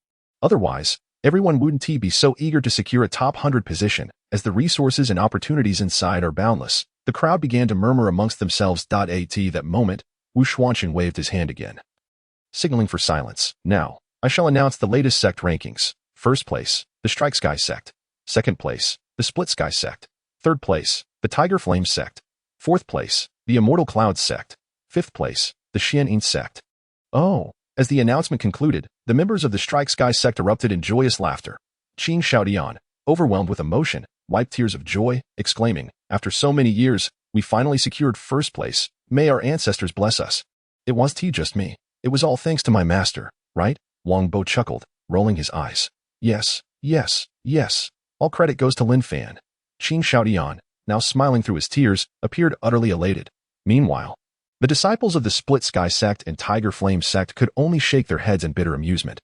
Otherwise, everyone wouldn't be so eager to secure a top 100 position, as the resources and opportunities inside are boundless. The crowd began to murmur amongst themselves. At that moment, Wu Xuanqing waved his hand again, signaling for silence. Now, I shall announce the latest sect rankings. First place, the Strike Sky sect. Second place, the Split Sky sect. Third place, the Tiger Flame sect. Fourth place, the Immortal Clouds sect. Fifth place, the Xianyin sect. Oh, as the announcement concluded, the members of the Strike Sky sect erupted in joyous laughter. Qin Shaodian, overwhelmed with emotion, wiped tears of joy, exclaiming, after so many years, we finally secured first place. May our ancestors bless us. It wasn't just me. It was all thanks to my master, right? Wang Bo chuckled, rolling his eyes. Yes, yes, yes. All credit goes to Lin Fan. Qin Shaodian, now smiling through his tears, appeared utterly elated. Meanwhile, the disciples of the Split Sky sect and Tiger Flame sect could only shake their heads in bitter amusement,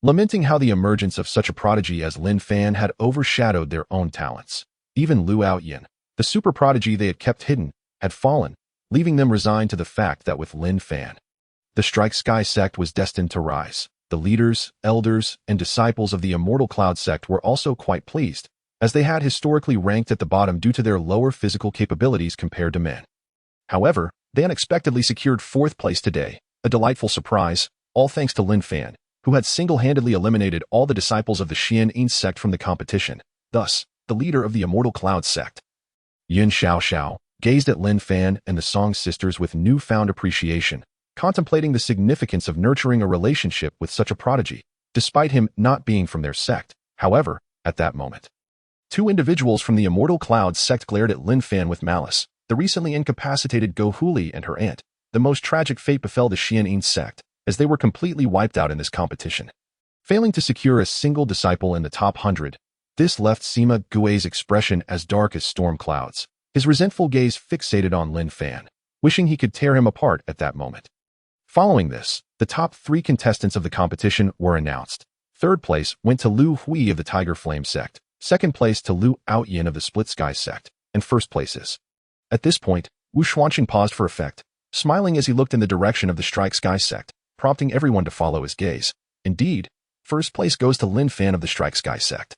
lamenting how the emergence of such a prodigy as Lin Fan had overshadowed their own talents. Even Lu Aoyin, the super prodigy they had kept hidden, had fallen, leaving them resigned to the fact that with Lin Fan, the Strike Sky sect was destined to rise. The leaders, elders, and disciples of the Immortal Cloud sect were also quite pleased, as they had historically ranked at the bottom due to their lower physical capabilities compared to men. However, they unexpectedly secured fourth place today, a delightful surprise, all thanks to Lin Fan, who had single-handedly eliminated all the disciples of the Xian sect from the competition, thus, the leader of the Immortal Cloud sect. Yin Xiao gazed at Lin Fan and the Song sisters with newfound appreciation, contemplating the significance of nurturing a relationship with such a prodigy, despite him not being from their sect. However, at that moment, two individuals from the Immortal Cloud sect glared at Lin Fan with malice. The recently incapacitated Go Huli and her aunt. The most tragic fate befell the Xian sect, as they were completely wiped out in this competition. Failing to secure a single disciple in the top 100, this left Sima Gui's expression as dark as storm clouds, his resentful gaze fixated on Lin Fan, wishing he could tear him apart at that moment. Following this, the top 3 contestants of the competition were announced. Third place went to Lu Hui of the Tiger Flame sect, second place to Lu Outyin of the Split Sky sect, and first places. At this point, Wu Xuanqing paused for effect, smiling as he looked in the direction of the Strike Sky sect, prompting everyone to follow his gaze. Indeed, first place goes to Lin Fan of the Strike Sky sect.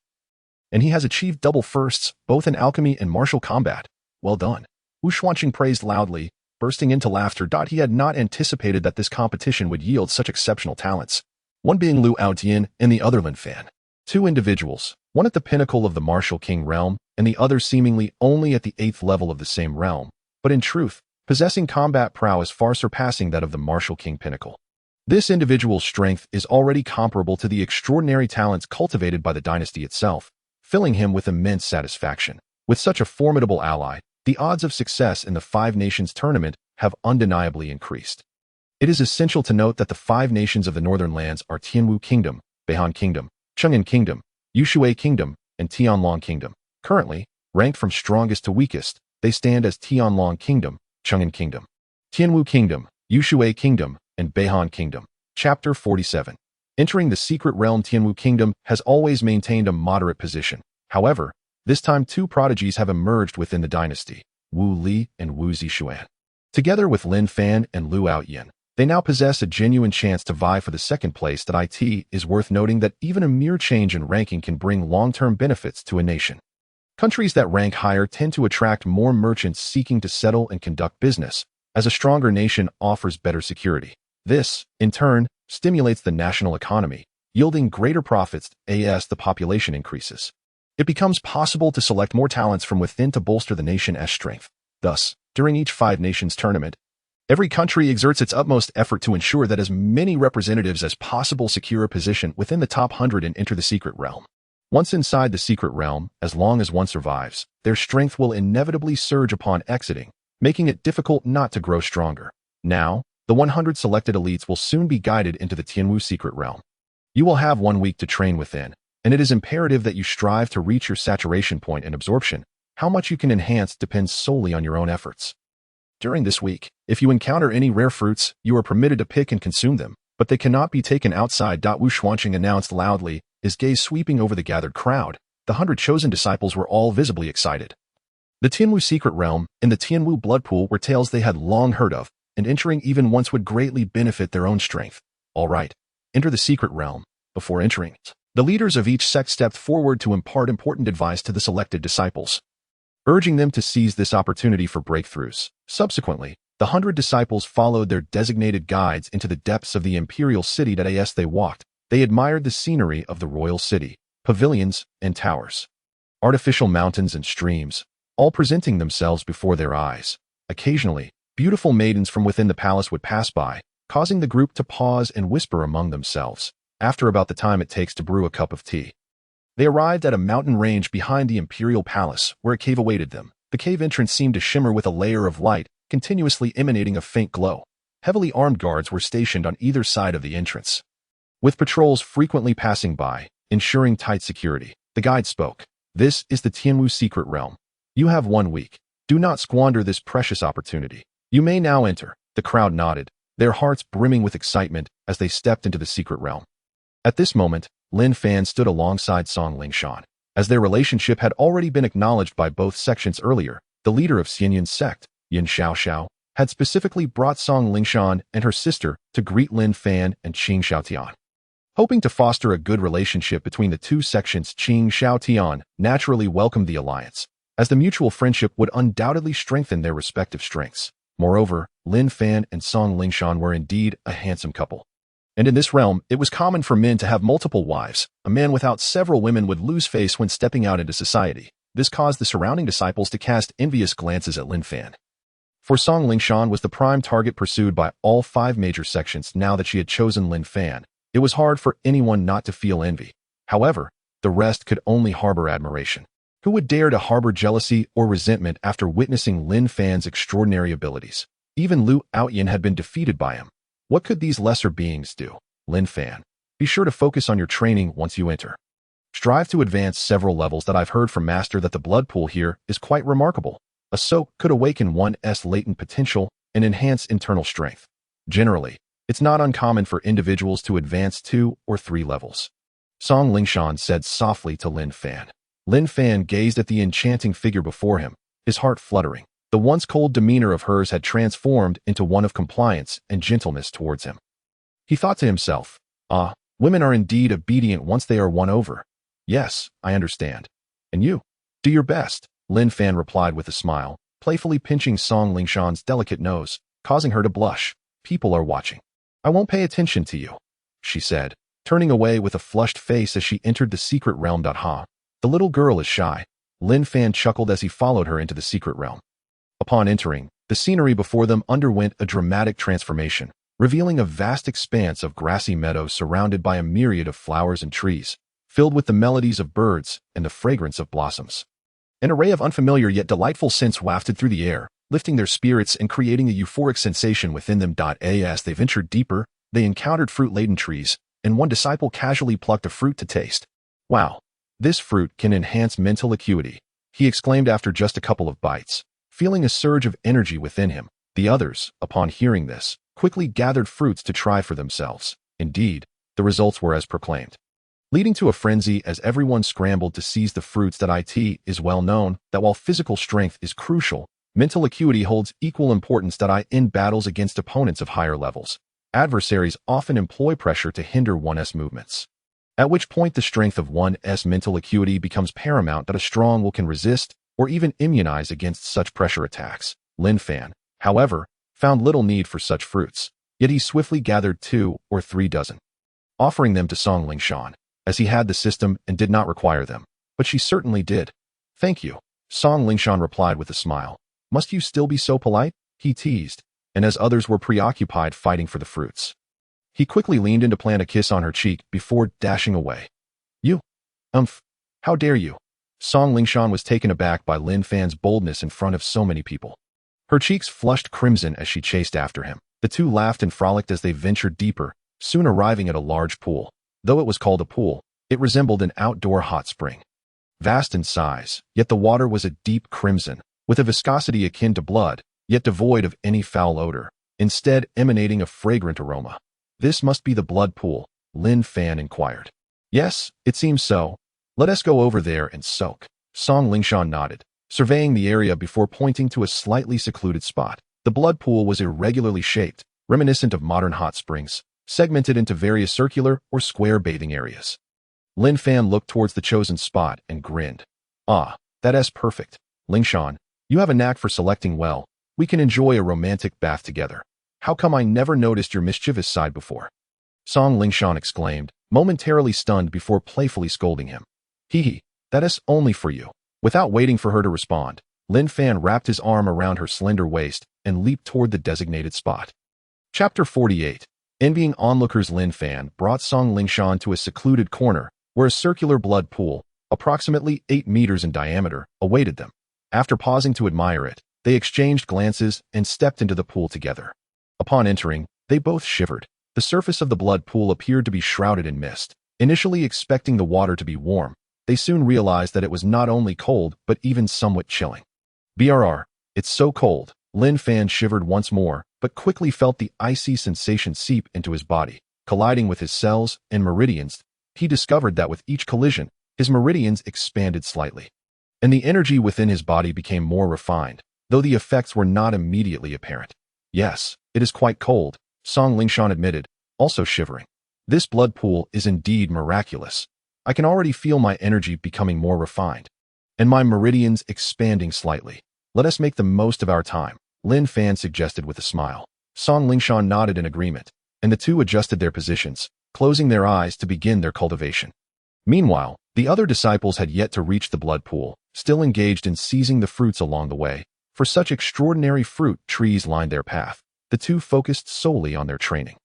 And he has achieved double firsts, both in alchemy and martial combat. Well done. Wu Xuanqing praised loudly, bursting into laughter. He had not anticipated that this competition would yield such exceptional talents, one being Lu Outyin and the other Lin Fan. Two individuals, one at the pinnacle of the Martial King realm, and the other seemingly only at the 8th level of the same realm, but in truth, possessing combat prowess far surpassing that of the Martial King pinnacle. This individual's strength is already comparable to the extraordinary talents cultivated by the dynasty itself, filling him with immense satisfaction. With such a formidable ally, the odds of success in the 5 Nations tournament have undeniably increased. It is essential to note that the 5 nations of the Northern Lands are Tianwu Kingdom, Beihan Kingdom, Cheng'an Kingdom, Yushui Kingdom, and Tianlong Kingdom. Currently, ranked from strongest to weakest, they stand as Tianlong Kingdom, Cheng'an Kingdom, Tianwu Kingdom, Yushui Kingdom, and Beihan Kingdom. Chapter 47. Entering the secret realm. Tianwu Kingdom has always maintained a moderate position. However, this time 2 prodigies have emerged within the dynasty, Wu Li and Wu Zixuan. Together with Lin Fan and Lu Outyin, they now possess a genuine chance to vie for the second place. It is worth noting that even a mere change in ranking can bring long-term benefits to a nation. Countries that rank higher tend to attract more merchants seeking to settle and conduct business, as a stronger nation offers better security. This, in turn, stimulates the national economy, yielding greater profits as the population increases. It becomes possible to select more talents from within to bolster the nation's strength. Thus, during each 5 Nations tournament, every country exerts its utmost effort to ensure that as many representatives as possible secure a position within the top 100 and enter the secret realm. Once inside the secret realm, as long as one survives, their strength will inevitably surge upon exiting, making it difficult not to grow stronger. Now, the 100 selected elites will soon be guided into the Tianwu secret realm. You will have 1 week to train within, and it is imperative that you strive to reach your saturation point in absorption. How much you can enhance depends solely on your own efforts. During this week, if you encounter any rare fruits, you are permitted to pick and consume them, but they cannot be taken outside. Wu Xuanqing announced loudly, his gaze sweeping over the gathered crowd. The 100 chosen disciples were all visibly excited. The Tianwu secret realm and the Tianwu blood pool were tales they had long heard of, and entering even once would greatly benefit their own strength. All right, enter the secret realm. Before entering, the leaders of each sect stepped forward to impart important advice to the selected disciples, urging them to seize this opportunity for breakthroughs. Subsequently, the 100 disciples followed their designated guides into the depths of the imperial city. As they walked, they admired the scenery of the royal city, pavilions and towers, artificial mountains and streams, all presenting themselves before their eyes. Occasionally, beautiful maidens from within the palace would pass by, causing the group to pause and whisper among themselves. After about the time it takes to brew a cup of tea, they arrived at a mountain range behind the imperial palace, where a cave awaited them. The cave entrance seemed to shimmer with a layer of light, continuously emanating a faint glow. Heavily armed guards were stationed on either side of the entrance, with patrols frequently passing by, ensuring tight security. The guide spoke. This is the Tianwu secret realm. You have 1 week. Do not squander this precious opportunity. You may now enter. The crowd nodded, their hearts brimming with excitement as they stepped into the secret realm. At this moment, Lin Fan stood alongside Song Lingshan. As their relationship had already been acknowledged by both sections earlier, the leader of Xianyin's sect, Yin Xiao, had specifically brought Song Lingshan and her sister to greet Lin Fan and Qing Xiaotian. Hoping to foster a good relationship between the two sections, Qing Xiaotian naturally welcomed the alliance, as the mutual friendship would undoubtedly strengthen their respective strengths. Moreover, Lin Fan and Song Lingshan were indeed a handsome couple. And in this realm, it was common for men to have multiple wives. A man without several women would lose face when stepping out into society. This caused the surrounding disciples to cast envious glances at Lin Fan. For Song Lingshan was the prime target pursued by all 5 major sections. Now that she had chosen Lin Fan, it was hard for anyone not to feel envy. However, the rest could only harbor admiration. Who would dare to harbor jealousy or resentment after witnessing Lin Fan's extraordinary abilities? Even Liu Outyin had been defeated by him. What could these lesser beings do? Lin Fan, be sure to focus on your training once you enter. Strive to advance several levels. That I've heard from Master that the blood pool here is quite remarkable. A soak could awaken one's latent potential and enhance internal strength. Generally, it's not uncommon for individuals to advance 2 or 3 levels. Song Lingshan said softly to Lin Fan. Lin Fan gazed at the enchanting figure before him, his heart fluttering. The once cold demeanor of hers had transformed into one of compliance and gentleness towards him. He thought to himself, women are indeed obedient once they are won over. Yes, I understand. And you? Do your best, Lin Fan replied with a smile, playfully pinching Song Lingshan's delicate nose, causing her to blush. People are watching. I won't pay attention to you, she said, turning away with a flushed face as she entered the secret realm. The little girl is shy. Lin Fan chuckled as he followed her into the secret realm. Upon entering, the scenery before them underwent a dramatic transformation, revealing a vast expanse of grassy meadows surrounded by a myriad of flowers and trees, filled with the melodies of birds and the fragrance of blossoms. An array of unfamiliar yet delightful scents wafted through the air, lifting their spirits and creating a euphoric sensation within them. As they ventured deeper, they encountered fruit-laden trees, and one disciple casually plucked a fruit to taste. Wow, this fruit can enhance mental acuity, he exclaimed after just a couple of bites. Feeling a surge of energy within him, the others, upon hearing this, quickly gathered fruits to try for themselves. Indeed, the results were as proclaimed, leading to a frenzy as everyone scrambled to seize the fruits. It is well known that while physical strength is crucial, mental acuity holds equal importance. In battles against opponents of higher levels, adversaries often employ pressure to hinder one's movements, at which point the strength of one's mental acuity becomes paramount. A strong will can resist or even immunize against such pressure attacks. Lin Fan, however, found little need for such fruits, yet he swiftly gathered 2 or 3 dozen, offering them to Song Lingshan, as he had the system and did not require them, but she certainly did. Thank you, Song Lingshan replied with a smile. Must you still be so polite? He teased, and as others were preoccupied fighting for the fruits, he quickly leaned in to plant a kiss on her cheek before dashing away. You? How dare you? Song Lingshan was taken aback by Lin Fan's boldness in front of so many people. Her cheeks flushed crimson as she chased after him. The two laughed and frolicked as they ventured deeper, soon arriving at a large pool. Though it was called a pool, it resembled an outdoor hot spring. Vast in size, yet the water was a deep crimson, with a viscosity akin to blood, yet devoid of any foul odor, instead emanating a fragrant aroma. This must be the blood pool, Lin Fan inquired. Yes, it seems so. Let us go over there and soak. Song Lingshan nodded, surveying the area before pointing to a slightly secluded spot. The blood pool was irregularly shaped, reminiscent of modern hot springs, segmented into various circular or square bathing areas. Lin Fan looked towards the chosen spot and grinned. That's perfect. Lingshan, you have a knack for selecting well. We can enjoy a romantic bath together. How come I never noticed your mischievous side before? Song Lingshan exclaimed, momentarily stunned before playfully scolding him. That is only for you. Without waiting for her to respond, Lin Fan wrapped his arm around her slender waist and leaped toward the designated spot. Chapter 48. Envying onlookers. Lin Fan brought Song Lingshan to a secluded corner where a circular blood pool, approximately 8 meters in diameter, awaited them. After pausing to admire it, they exchanged glances and stepped into the pool together. Upon entering, they both shivered. The surface of the blood pool appeared to be shrouded in mist. Initially expecting the water to be warm, they soon realized that it was not only cold but even somewhat chilling. It's so cold. Lin Fan shivered once more, but quickly felt the icy sensation seep into his body, colliding with his cells and meridians. He discovered that with each collision, his meridians expanded slightly, and the energy within his body became more refined, though the effects were not immediately apparent. Yes, it is quite cold, Song Lingshan admitted, also shivering. This blood pool is indeed miraculous. I can already feel my energy becoming more refined, and my meridians expanding slightly. Let us make the most of our time, Lin Fan suggested with a smile. Song Lingshan nodded in agreement, and the two adjusted their positions, closing their eyes to begin their cultivation. Meanwhile, the other disciples had yet to reach the blood pool, still engaged in seizing the fruits along the way. For such extraordinary fruit trees lined their path. The two focused solely on their training.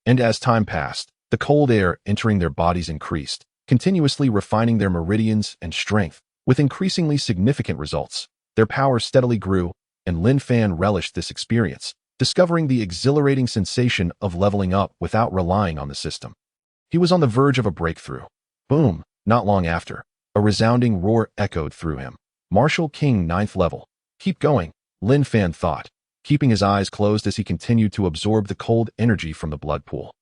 And as time passed, the cold air entering their bodies increased, continuously refining their meridians and strength, with increasingly significant results. Their power steadily grew, and Lin Fan relished this experience, discovering the exhilarating sensation of leveling up without relying on the system. He was on the verge of a breakthrough. Boom! Not long after, a resounding roar echoed through him. Martial King 9th level. Keep going, Lin Fan thought, keeping his eyes closed as he continued to absorb the cold energy from the blood pool.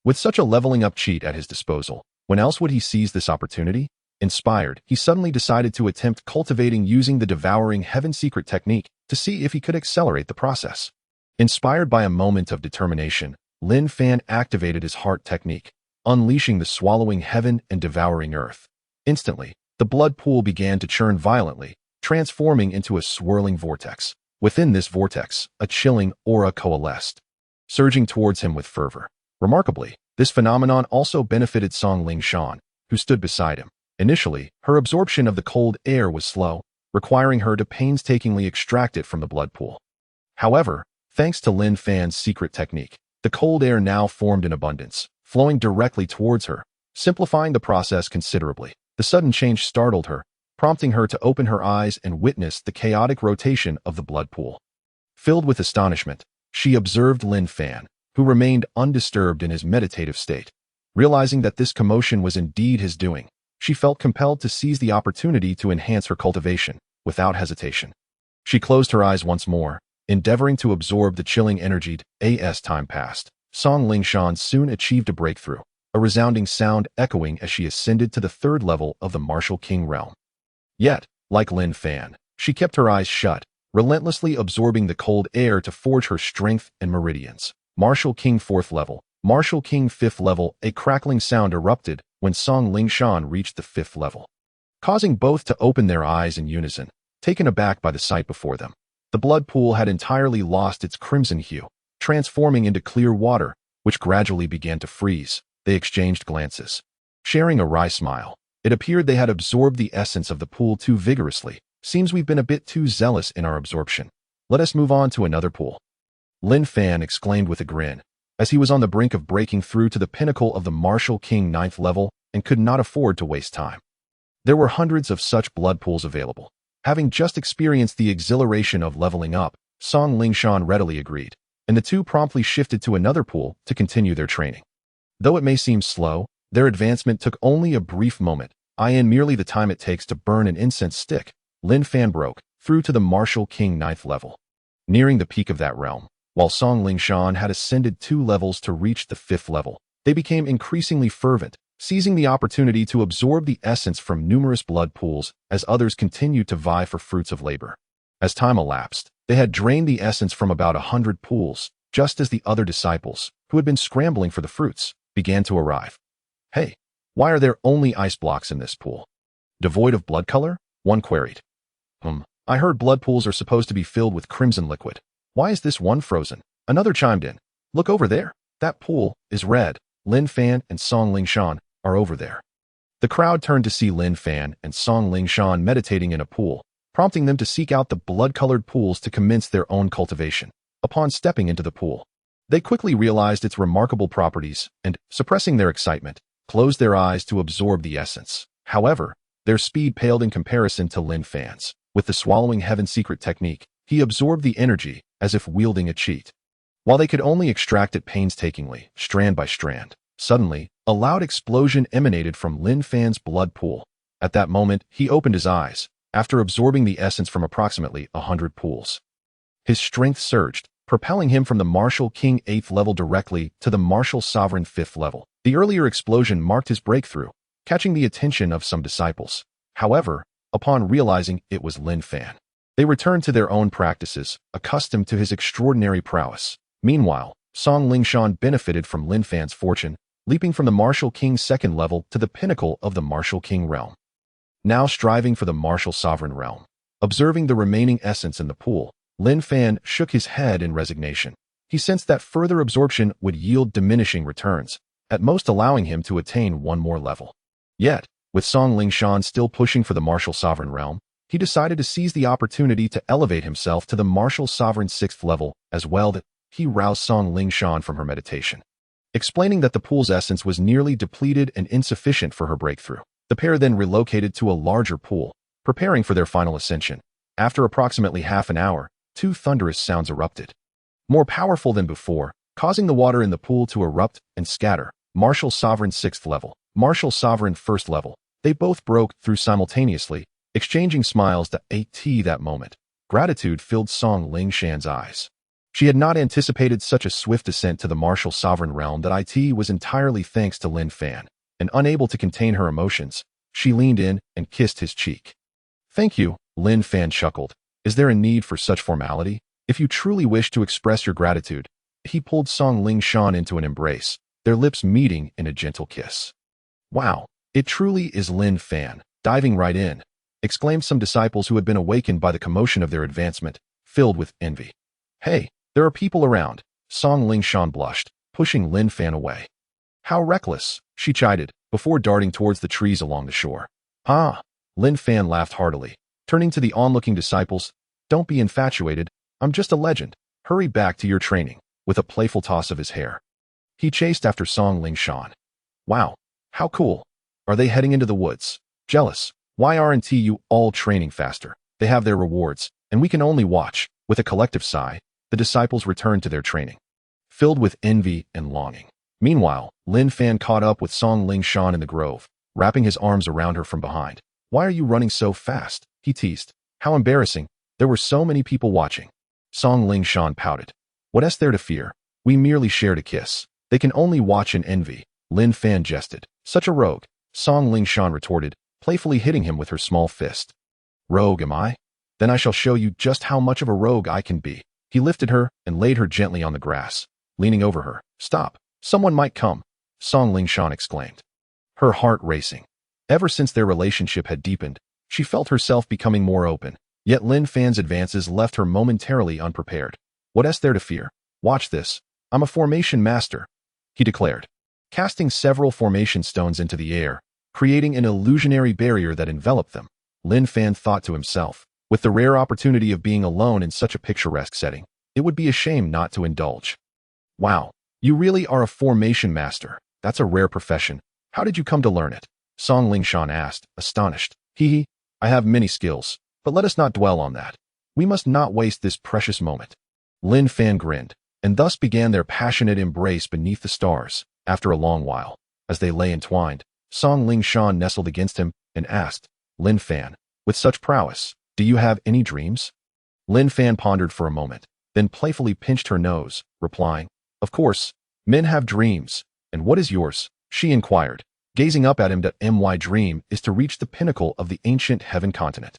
With such a leveling up cheat at his disposal, when else would he seize this opportunity? Inspired, he suddenly decided to attempt cultivating using the devouring heaven secret technique to see if he could accelerate the process. Inspired by a moment of determination, Lin Fan activated his heart technique, unleashing the swallowing heaven and devouring earth. Instantly, the blood pool began to churn violently, transforming into a swirling vortex. Within this vortex, a chilling aura coalesced, surging towards him with fervor. Remarkably, this phenomenon also benefited Song Lingshan, who stood beside him. Initially, her absorption of the cold air was slow, requiring her to painstakingly extract it from the blood pool. However, thanks to Lin Fan's secret technique, the cold air now formed in abundance, flowing directly towards her, simplifying the process considerably. The sudden change startled her, prompting her to open her eyes and witness the chaotic rotation of the blood pool. Filled with astonishment, she observed Lin Fan, who remained undisturbed in his meditative state. Realizing that this commotion was indeed his doing, she felt compelled to seize the opportunity to enhance her cultivation, without hesitation. She closed her eyes once more, endeavoring to absorb the chilling energy. As time passed, Song Lingshan soon achieved a breakthrough, a resounding sound echoing as she ascended to the 3rd level of the Martial King realm. Yet, like Lin Fan, she kept her eyes shut, relentlessly absorbing the cold air to forge her strength and meridians. Martial King 4th level, Martial King 5th level. A crackling sound erupted when Song Lingshan reached the 5th level, causing both to open their eyes in unison, taken aback by the sight before them. The blood pool had entirely lost its crimson hue, transforming into clear water, which gradually began to freeze. They exchanged glances, sharing a wry smile. It appeared they had absorbed the essence of the pool too vigorously. Seems we've been a bit too zealous in our absorption. Let us move on to another pool, Lin Fan exclaimed with a grin, as he was on the brink of breaking through to the pinnacle of the Martial King 9th level and could not afford to waste time. There were hundreds of such blood pools available. Having just experienced the exhilaration of leveling up, Song Lingshan readily agreed, and the two promptly shifted to another pool to continue their training. Though it may seem slow, their advancement took only a brief moment, in merely the time it takes to burn an incense stick. Lin Fan broke through to the Martial King 9th level, nearing the peak of that realm. While Song Lingshan had ascended 2 levels to reach the 5th level, they became increasingly fervent, seizing the opportunity to absorb the essence from numerous blood pools as others continued to vie for fruits of labor. As time elapsed, they had drained the essence from about 100 pools, just as the other disciples, who had been scrambling for the fruits, began to arrive. Hey, why are there only ice blocks in this pool? Devoid of blood color? One queried. I heard blood pools are supposed to be filled with crimson liquid. Why is this one frozen? Another chimed in. Look over there. That pool is red. Lin Fan and Song Lingshan are over there. The crowd turned to see Lin Fan and Song Lingshan meditating in a pool, prompting them to seek out the blood-colored pools to commence their own cultivation. Upon stepping into the pool, they quickly realized its remarkable properties and, suppressing their excitement, closed their eyes to absorb the essence. However, their speed paled in comparison to Lin Fan's. With the swallowing heaven secret technique, he absorbed the energy as if wielding a cheat. While they could only extract it painstakingly, strand by strand, suddenly, a loud explosion emanated from Lin Fan's blood pool. At that moment, he opened his eyes, after absorbing the essence from approximately 100 pools. His strength surged, propelling him from the Martial King 8th level directly to the Martial Sovereign 5th level. The earlier explosion marked his breakthrough, catching the attention of some disciples. However, upon realizing it was Lin Fan, They returned to their own practices, accustomed to his extraordinary prowess. Meanwhile, Song Lingshan benefited from Lin Fan's fortune, leaping from the Martial King's second level to the pinnacle of the Martial King realm. Now striving for the Martial Sovereign realm. Observing the remaining essence in the pool, Lin Fan shook his head in resignation. He sensed that further absorption would yield diminishing returns, at most allowing him to attain one more level. Yet, with Song Lingshan still pushing for the Martial Sovereign realm, he decided to seize the opportunity to elevate himself to the Martial Sovereign 6th level as well. That he roused Song Lingshan from her meditation, explaining that the pool's essence was nearly depleted and insufficient for her breakthrough. The pair then relocated to a larger pool, preparing for their final ascension. After approximately half an hour, two thunderous sounds erupted, more powerful than before, causing the water in the pool to erupt and scatter. Martial Sovereign 6th level, Martial Sovereign 1st level. They both broke through simultaneously, exchanging smiles. That moment, gratitude filled Song Lingshan's eyes. She had not anticipated such a swift ascent to the Martial Sovereign realm. That it was entirely thanks to Lin Fan, and unable to contain her emotions, she leaned in and kissed his cheek. "Thank you," Lin Fan chuckled. "Is there a need for such formality? If you truly wish to express your gratitude." He pulled Song Lingshan into an embrace, their lips meeting in a gentle kiss. "Wow, it truly is Lin Fan, diving right in," exclaimed some disciples who had been awakened by the commotion of their advancement, filled with envy. "Hey, there are people around," Song Lingshan blushed, pushing Lin Fan away. "How reckless," she chided, before darting towards the trees along the shore. "Ah," Lin Fan laughed heartily, turning to the onlooking disciples. "Don't be infatuated, I'm just a legend. Hurry back to your training," with a playful toss of his hair. He chased after Song Lingshan. "Wow, how cool. Are they heading into the woods? Jealous. Why aren't you all training faster? They have their rewards, and we can only watch." With a collective sigh, the disciples returned to their training, filled with envy and longing. Meanwhile, Lin Fan caught up with Song Lingshan in the grove, wrapping his arms around her from behind. "Why are you running so fast?" he teased. "How embarrassing. There were so many people watching." Song Lingshan pouted. "What's there to fear? We merely shared a kiss. They can only watch and envy." Lin Fan jested. "Such a rogue," Song Lingshan retorted, playfully hitting him with her small fist. "Rogue, am I? Then I shall show you just how much of a rogue I can be." He lifted her and laid her gently on the grass, leaning over her. "Stop, someone might come," Song Lingshan exclaimed, her heart racing. Ever since their relationship had deepened, she felt herself becoming more open, yet Lin Fan's advances left her momentarily unprepared. "What's there to fear? Watch this. I'm a formation master," he declared, casting several formation stones into the air, creating an illusionary barrier that enveloped them. Lin Fan thought to himself, with the rare opportunity of being alone in such a picturesque setting, it would be a shame not to indulge. "Wow, you really are a formation master. That's a rare profession. How did you come to learn it?" Song Lingshan asked, astonished. "Hee, I have many skills, but let us not dwell on that. We must not waste this precious moment." Lin Fan grinned, and thus began their passionate embrace beneath the stars. After a long while, as they lay entwined, Song Lingshan nestled against him and asked, "Lin Fan, with such prowess, do you have any dreams?" Lin Fan pondered for a moment, then playfully pinched her nose, replying, "Of course, men have dreams. And what is yours?" she inquired, gazing up at him. "My dream is to reach the pinnacle of the ancient heaven continent,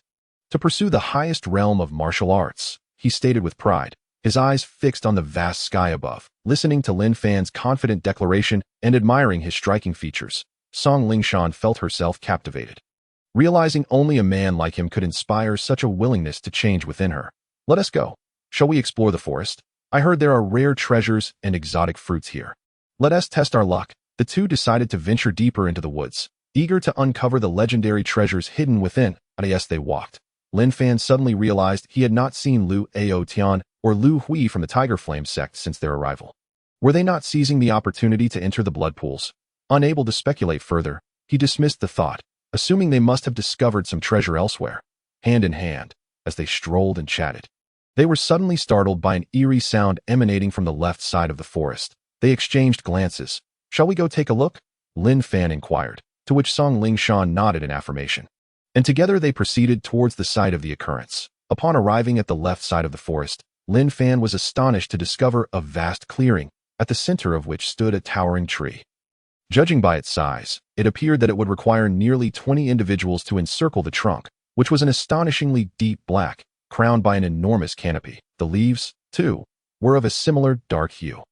to pursue the highest realm of martial arts," he stated with pride, his eyes fixed on the vast sky above. Listening to Lin Fan's confident declaration and admiring his striking features, Song Lingshan felt herself captivated, realizing only a man like him could inspire such a willingness to change within her. "Let us go. Shall we explore the forest? I heard there are rare treasures and exotic fruits here. Let us test our luck." The two decided to venture deeper into the woods, eager to uncover the legendary treasures hidden within. As they walked, Lin Fan suddenly realized he had not seen Lu Ao Tian or Lu Hui from the Tiger Flame sect since their arrival. Were they not seizing the opportunity to enter the blood pools? Unable to speculate further, he dismissed the thought, assuming they must have discovered some treasure elsewhere. Hand in hand, as they strolled and chatted, they were suddenly startled by an eerie sound emanating from the left side of the forest. They exchanged glances. "Shall we go take a look?" Lin Fan inquired, to which Song Lingshan nodded in affirmation. And together they proceeded towards the site of the occurrence. Upon arriving at the left side of the forest, Lin Fan was astonished to discover a vast clearing, at the center of which stood a towering tree. Judging by its size, it appeared that it would require nearly 20 individuals to encircle the trunk, which was an astonishingly deep black, crowned by an enormous canopy. The leaves, too, were of a similar dark hue,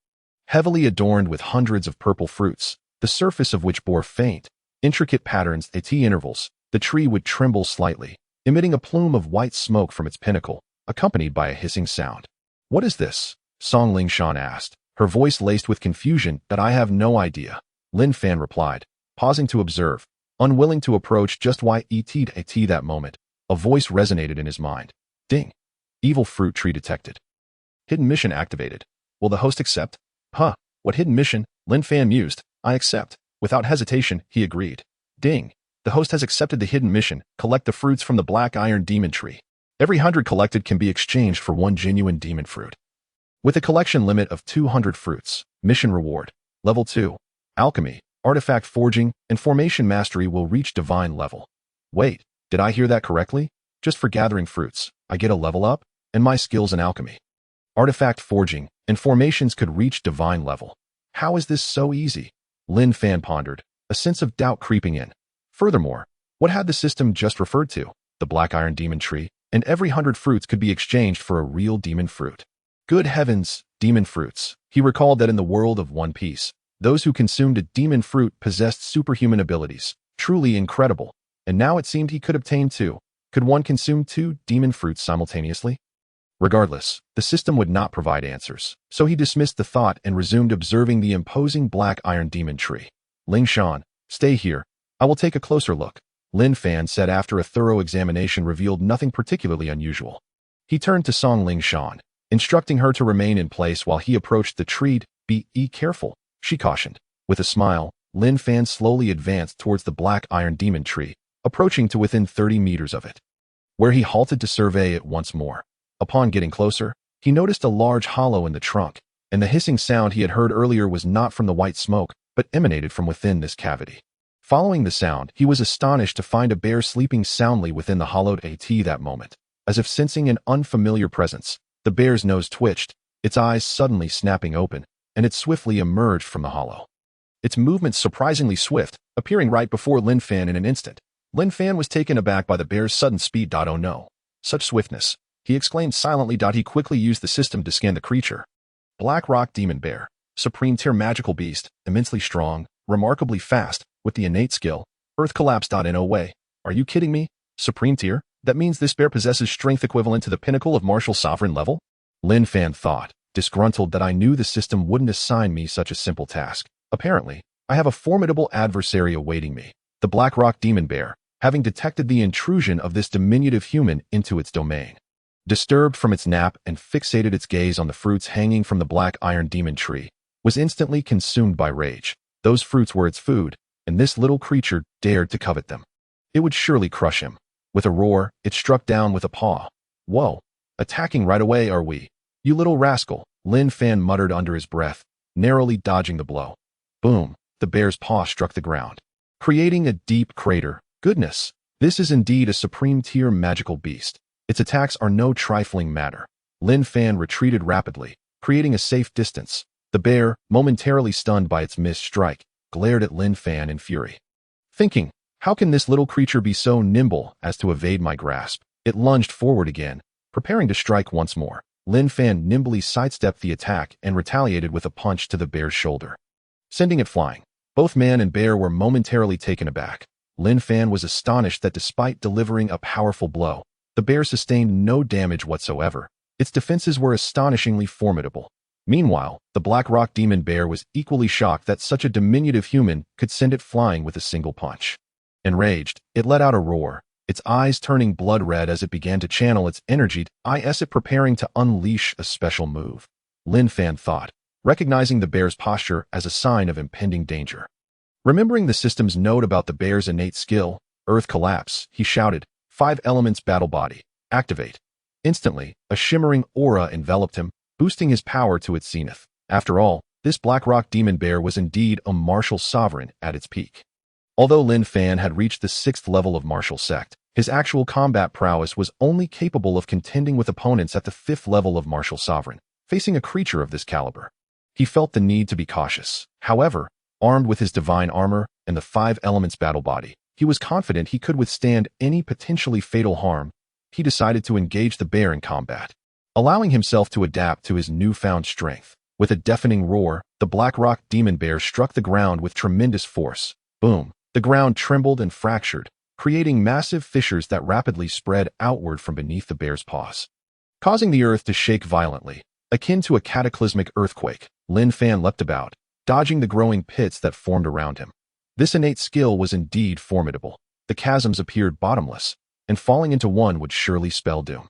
heavily adorned with hundreds of purple fruits, the surface of which bore faint, intricate patterns at intervals. The tree would tremble slightly, emitting a plume of white smoke from its pinnacle, accompanied by a hissing sound. "What is this?" Song Lingshan asked, her voice laced with confusion. "That I have no idea," Lin Fan replied, pausing to observe, unwilling to approach just why at that moment. A voice resonated in his mind. Ding. Evil fruit tree detected. Hidden mission activated. Will the host accept? Huh, what hidden mission? Lin Fan mused. I accept. Without hesitation, he agreed. Ding. The host has accepted the hidden mission. Collect the fruits from the black iron demon tree. Every 100 collected can be exchanged for 1 genuine demon fruit. With a collection limit of 200 fruits. Mission reward. Level 2. Alchemy, artifact forging, and formation mastery will reach divine level. Wait, did I hear that correctly? Just for gathering fruits, I get a level up? And my skills in alchemy, artifact forging, and formations could reach divine level. How is this so easy? Lin Fan pondered, a sense of doubt creeping in. Furthermore, what had the system just referred to? The black iron demon tree, and every 100 fruits could be exchanged for a real demon fruit. Good heavens, demon fruits. He recalled that in the world of One Piece, those who consumed a demon fruit possessed superhuman abilities. Truly incredible. And now it seemed he could obtain 2. Could one consume 2 demon fruits simultaneously? Regardless, the system would not provide answers, so he dismissed the thought and resumed observing the imposing black iron demon tree. Lingshan, stay here. I will take a closer look, Lin Fan said after a thorough examination revealed nothing particularly unusual. He turned to Song Lingshan, instructing her to remain in place while he approached the tree. Be careful, she cautioned. With a smile, Lin Fan slowly advanced towards the black iron demon tree, approaching to within 30 meters of it, where he halted to survey it once more. Upon getting closer, he noticed a large hollow in the trunk, and the hissing sound he had heard earlier was not from the white smoke, but emanated from within this cavity. Following the sound, he was astonished to find a bear sleeping soundly within the hollowed that moment. As if sensing an unfamiliar presence, the bear's nose twitched, its eyes suddenly snapping open, and it swiftly emerged from the hollow. Its movements surprisingly swift, appearing right before Lin Fan in an instant. Lin Fan was taken aback by the bear's sudden speed. Oh no, such swiftness, he exclaimed silently. He quickly used the system to scan the creature. Black Rock Demon Bear, Supreme Tier Magical Beast, immensely strong, remarkably fast, with the innate skill, Earth Collapse. No way. Are you kidding me? Supreme Tier? That means this bear possesses strength equivalent to the pinnacle of martial sovereign level? Lin Fan thought, disgruntled that I knew the system wouldn't assign me such a simple task. Apparently, I have a formidable adversary awaiting me. The Black Rock Demon Bear, having detected the intrusion of this diminutive human into its domain, disturbed from its nap and fixated its gaze on the fruits hanging from the black iron demon tree, was instantly consumed by rage. Those fruits were its food, and this little creature dared to covet them. It would surely crush him. With a roar, it struck down with a paw. Whoa, attacking right away are we? You little rascal, Lin Fan muttered under his breath, narrowly dodging the blow. Boom, the bear's paw struck the ground, creating a deep crater. Goodness, this is indeed a supreme tier magical beast. Its attacks are no trifling matter. Lin Fan retreated rapidly, creating a safe distance. The bear, momentarily stunned by its missed strike, glared at Lin Fan in fury. Thinking, how can this little creature be so nimble as to evade my grasp? It lunged forward again, preparing to strike once more. Lin Fan nimbly sidestepped the attack and retaliated with a punch to the bear's shoulder, sending it flying. Both man and bear were momentarily taken aback. Lin Fan was astonished that despite delivering a powerful blow, the bear sustained no damage whatsoever. Its defenses were astonishingly formidable. Meanwhile, the Black Rock Demon Bear was equally shocked that such a diminutive human could send it flying with a single punch. Enraged, it let out a roar, its eyes turning blood red as it began to channel its energy as it preparing to unleash a special move. Lin Fan thought, recognizing the bear's posture as a sign of impending danger. Remembering the system's note about the bear's innate skill, Earth Collapse, he shouted, 5 Elements Battle Body, activate. Instantly, a shimmering aura enveloped him, boosting his power to its zenith. After all, this Black Rock Demon Bear was indeed a martial sovereign at its peak. Although Lin Fan had reached the 6th level of martial sect, his actual combat prowess was only capable of contending with opponents at the 5th level of martial sovereign. Facing a creature of this caliber, he felt the need to be cautious. However, armed with his divine armor and the 5 Elements Battle Body, he was confident he could withstand any potentially fatal harm. he decided to engage the bear in combat. Allowing himself to adapt to his newfound strength, with a deafening roar, the Black Rock Demon Bear struck the ground with tremendous force. Boom! The ground trembled and fractured, creating massive fissures that rapidly spread outward from beneath the bear's paws, causing the earth to shake violently. Akin to a cataclysmic earthquake, Lin Fan leapt about, dodging the growing pits that formed around him. This innate skill was indeed formidable. The chasms appeared bottomless, and falling into one would surely spell doom.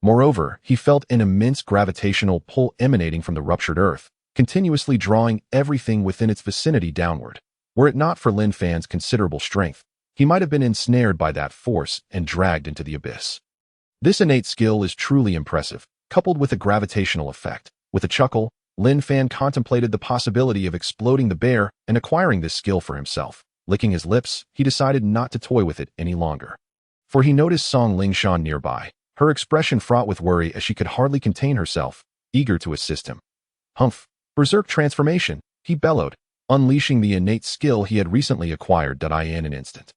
Moreover, he felt an immense gravitational pull emanating from the ruptured earth, continuously drawing everything within its vicinity downward. Were it not for Lin Fan's considerable strength, he might have been ensnared by that force and dragged into the abyss. This innate skill is truly impressive, coupled with a gravitational effect. With a chuckle, Lin Fan contemplated the possibility of exploding the bear and acquiring this skill for himself. Licking his lips, he decided not to toy with it any longer. For he noticed Song Lingshan nearby, her expression fraught with worry as she could hardly contain herself, eager to assist him. Humph! Berserk transformation, he bellowed, unleashing the innate skill he had recently acquired in an instant.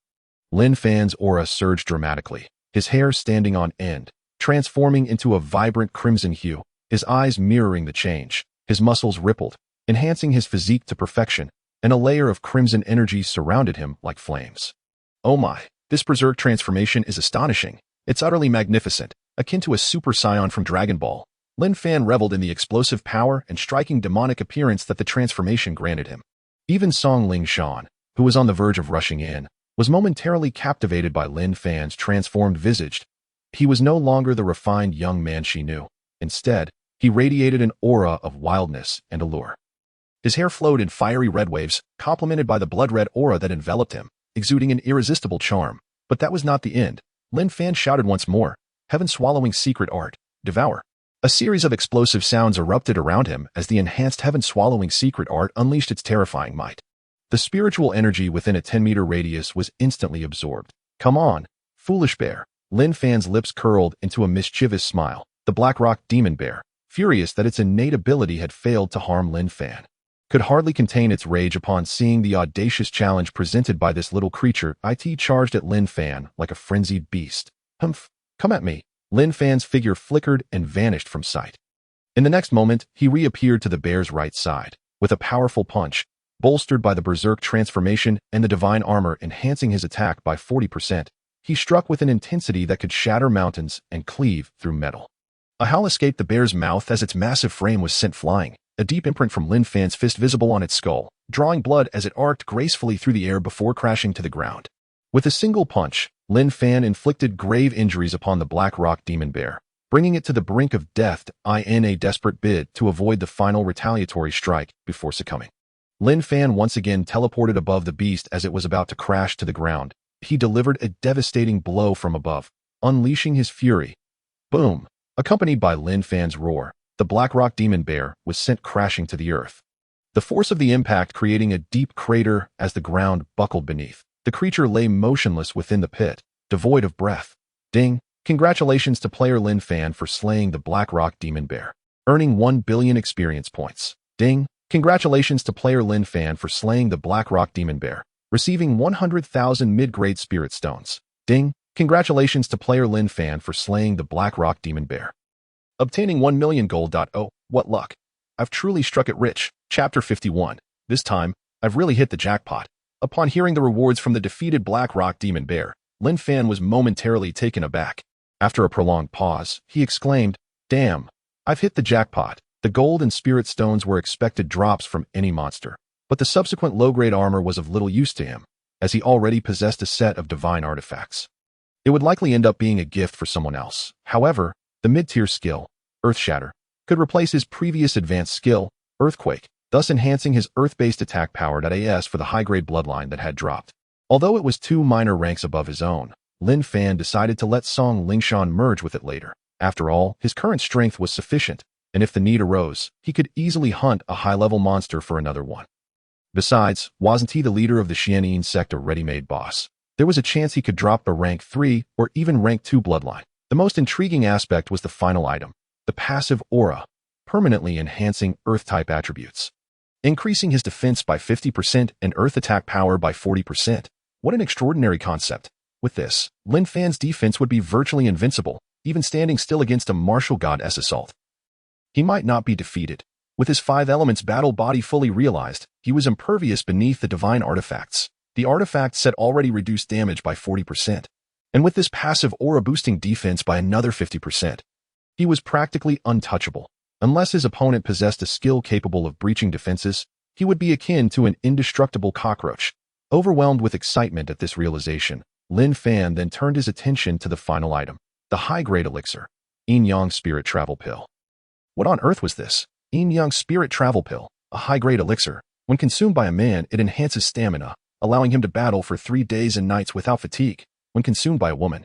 Lin Fan's aura surged dramatically, his hair standing on end, transforming into a vibrant crimson hue, his eyes mirroring the change. His muscles rippled, enhancing his physique to perfection, and a layer of crimson energy surrounded him like flames. Oh my, this berserk transformation is astonishing. It's utterly magnificent, akin to a Super Saiyan from Dragon Ball. Lin Fan reveled in the explosive power and striking demonic appearance that the transformation granted him. Even Song Lingshan, who was on the verge of rushing in, was momentarily captivated by Lin Fan's transformed visage. He was no longer the refined young man she knew. Instead, he radiated an aura of wildness and allure. His hair flowed in fiery red waves, complemented by the blood-red aura that enveloped him, exuding an irresistible charm. But that was not the end. Lin Fan shouted once more, "Heaven-swallowing secret art, devour." A series of explosive sounds erupted around him as the enhanced heaven-swallowing secret art unleashed its terrifying might. The spiritual energy within a 10-meter radius was instantly absorbed. "Come on, foolish bear." Lin Fan's lips curled into a mischievous smile. The Black Rock Demon Bear, furious that its innate ability had failed to harm Lin Fan, could hardly contain its rage upon seeing the audacious challenge presented by this little creature. It charged at Lin Fan like a frenzied beast. "Humph! Come at me." Lin Fan's figure flickered and vanished from sight. In the next moment, he reappeared to the bear's right side, with a powerful punch, bolstered by the berserk transformation and the divine armor enhancing his attack by 40%. He struck with an intensity that could shatter mountains and cleave through metal. A howl escaped the bear's mouth as its massive frame was sent flying, a deep imprint from Lin Fan's fist visible on its skull, drawing blood as it arced gracefully through the air before crashing to the ground. With a single punch, Lin Fan inflicted grave injuries upon the Black Rock Demon Bear, bringing it to the brink of death in a desperate bid to avoid the final retaliatory strike before succumbing. Lin Fan once again teleported above the beast as it was about to crash to the ground. He delivered a devastating blow from above, unleashing his fury. Boom! Accompanied by Lin Fan's roar, the Black Rock Demon Bear was sent crashing to the earth. The force of the impact creating a deep crater as the ground buckled beneath. The creature lay motionless within the pit, devoid of breath. Ding! Congratulations to player Lin Fan for slaying the Black Rock Demon Bear, earning 1 billion experience points. Ding! Congratulations to player Lin Fan for slaying the Black Rock Demon Bear, receiving 100,000 mid-grade spirit stones. Ding! Congratulations to player Lin Fan for slaying the Black Rock Demon Bear, obtaining 1 million gold. Oh, what luck. I've truly struck it rich. Chapter 51. This time, I've really hit the jackpot. Upon hearing the rewards from the defeated Black Rock Demon Bear, Lin Fan was momentarily taken aback. After a prolonged pause, he exclaimed, "Damn, I've hit the jackpot." The gold and spirit stones were expected drops from any monster, but the subsequent low-grade armor was of little use to him, as he already possessed a set of divine artifacts. It would likely end up being a gift for someone else. However, the mid-tier skill, Earthshatter, could replace his previous advanced skill, Earthquake, thus enhancing his earth-based attack power .as for the high-grade bloodline that had dropped. Although it was 2 minor ranks above his own, Lin Fan decided to let Song Lingshan merge with it later. After all, his current strength was sufficient, and if the need arose, he could easily hunt a high-level monster for another one. Besides, wasn't he the leader of the Xianyin sect a ready-made boss? There was a chance he could drop a rank 3 or even rank 2 bloodline. The most intriguing aspect was the final item, the passive aura, permanently enhancing Earth-type attributes, increasing his defense by 50% and Earth attack power by 40%. What an extraordinary concept. With this, Lin Fan's defense would be virtually invincible, even standing still against a martial god's assault. He might not be defeated. With his 5 elements battle body fully realized, he was impervious beneath the divine artifacts. The artifacts had already reduced damage by 40%. And with this passive aura boosting defense by another 50%. He was practically untouchable. Unless his opponent possessed a skill capable of breaching defenses, he would be akin to an indestructible cockroach. Overwhelmed with excitement at this realization, Lin Fan then turned his attention to the final item, the high-grade elixir, Yin Yang Spirit Travel Pill. What on earth was this? Yin Yang Spirit Travel Pill, a high-grade elixir. When consumed by a man, it enhances stamina, allowing him to battle for 3 days and nights without fatigue. When consumed by a woman,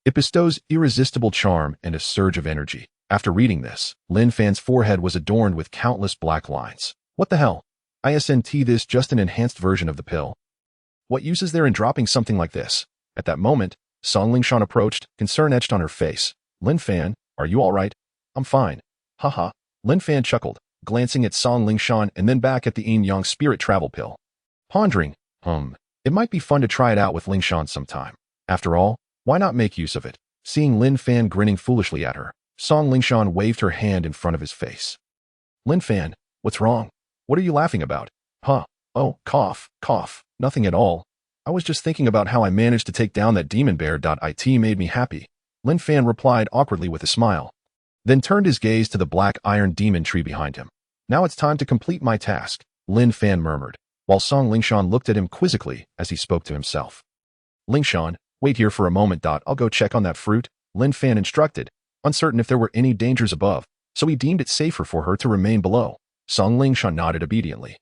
it bestows irresistible charm and a surge of energy. After reading this, Lin Fan's forehead was adorned with countless black lines. What the hell? Isn't this just an enhanced version of the pill? What use is there in dropping something like this? At that moment, Song Lingshan approached, concern etched on her face. Lin Fan, are you all right? I'm fine. Haha. Lin Fan chuckled, glancing at Song Lingshan and then back at the Yin Yang Spirit Travel Pill. Pondering, it might be fun to try it out with Lingshan sometime. After all, why not make use of it? Seeing Lin Fan grinning foolishly at her, Song Lingshan waved her hand in front of his face. Lin Fan, what's wrong? What are you laughing about? Huh? Oh, cough, nothing at all. I was just thinking about how I managed to take down that demon bear. It made me happy. Lin Fan replied awkwardly with a smile, then turned his gaze to the black iron demon tree behind him. Now it's time to complete my task, Lin Fan murmured, while Song Lingshan looked at him quizzically as he spoke to himself. Lingshan, wait here for a moment. I'll go check on that fruit, Lin Fan instructed, uncertain if there were any dangers above, so he deemed it safer for her to remain below. Song Lingshan nodded obediently,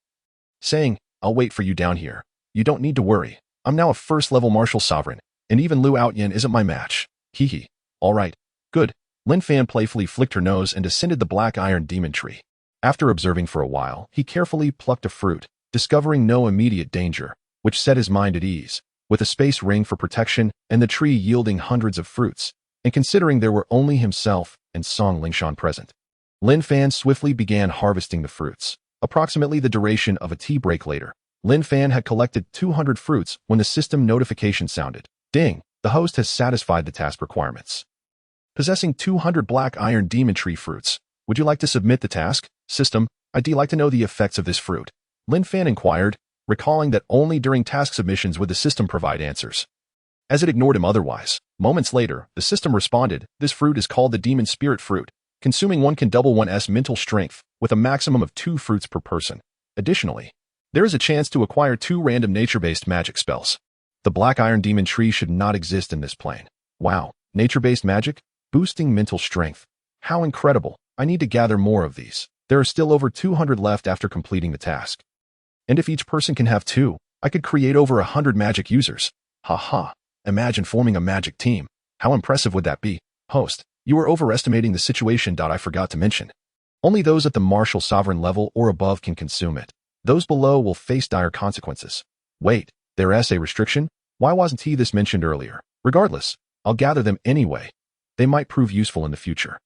saying, I'll wait for you down here. You don't need to worry. I'm now a first-level martial sovereign, and even Liu Outyan isn't my match. Hee. All right. Good. Lin Fan playfully flicked her nose and descended the black iron demon tree. After observing for a while, he carefully plucked a fruit, discovering no immediate danger, which set his mind at ease. With a space ring for protection and the tree yielding hundreds of fruits, and considering there were only himself and Song Lingshan present, Lin Fan swiftly began harvesting the fruits. Approximately the duration of a tea break later, Lin Fan had collected 200 fruits when the system notification sounded. Ding! The host has satisfied the task requirements. Possessing 200 black iron demon tree fruits, would you like to submit the task? System, I'd like to know the effects of this fruit. Lin Fan inquired, recalling that only during task submissions would the system provide answers, as it ignored him otherwise. Moments later, the system responded, this fruit is called the Demon Spirit Fruit. Consuming one can double one's mental strength, with a maximum of 2 fruits per person. Additionally, there is a chance to acquire 2 random nature-based magic spells. The black iron demon tree should not exist in this plane. Wow, nature-based magic? Boosting mental strength. How incredible. I need to gather more of these. There are still over 200 left after completing the task. And if each person can have 2, I could create over 100 magic users. Haha. Imagine forming a magic team. How impressive would that be? Host, you are overestimating the situation. I forgot to mention. Only those at the martial sovereign level or above can consume it. Those below will face dire consequences. Wait, there's a restriction? Why wasn't this mentioned earlier? Regardless, I'll gather them anyway. They might prove useful in the future.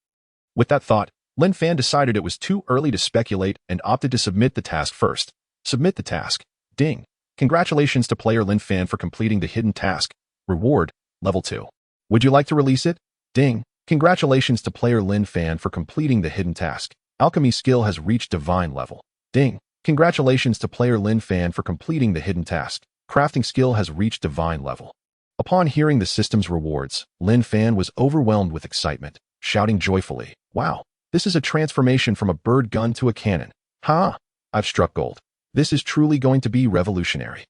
With that thought, Lin Fan decided it was too early to speculate and opted to submit the task first. Submit the task. Ding. Congratulations to player Lin Fan for completing the hidden task. Reward, level 2. Would you like to release it? Ding. Congratulations to player Lin Fan for completing the hidden task. Alchemy skill has reached divine level. Ding. Congratulations to player Lin Fan for completing the hidden task. Crafting skill has reached divine level. Upon hearing the system's rewards, Lin Fan was overwhelmed with excitement, shouting joyfully, wow, this is a transformation from a bird gun to a cannon. Ha! I've struck gold. This is truly going to be revolutionary.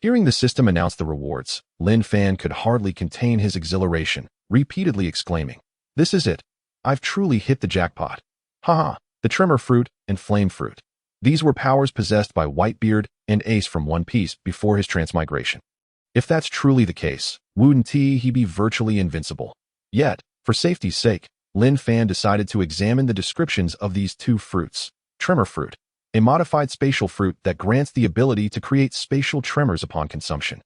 Hearing the system announce the rewards, Lin Fan could hardly contain his exhilaration, repeatedly exclaiming, this is it. I've truly hit the jackpot. Ha! The Tremor Fruit and Flame Fruit. These were powers possessed by Whitebeard and Ace from One Piece before his transmigration. If that's truly the case, wouldn't he be virtually invincible? Yet, for safety's sake, Lin Fan decided to examine the descriptions of these 2 fruits. Tremor Fruit, a modified spatial fruit that grants the ability to create spatial tremors upon consumption.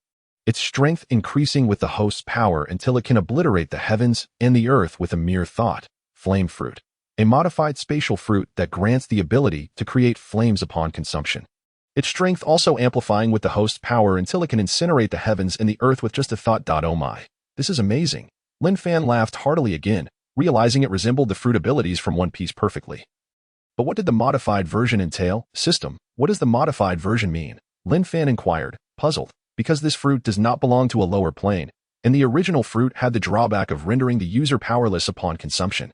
Its strength increasing with the host's power until it can obliterate the heavens and the earth with a mere thought. Flame Fruit, a modified spatial fruit that grants the ability to create flames upon consumption. its strength also amplifying with the host's power until it can incinerate the heavens and the earth with just a thought. Oh my. This is amazing. Lin Fan laughed heartily again, realizing it resembled the fruit abilities from One Piece perfectly. But what did the modified version entail? System, what does the modified version mean? Lin Fan inquired, puzzled, because this fruit does not belong to a lower plane, and the original fruit had the drawback of rendering the user powerless upon consumption.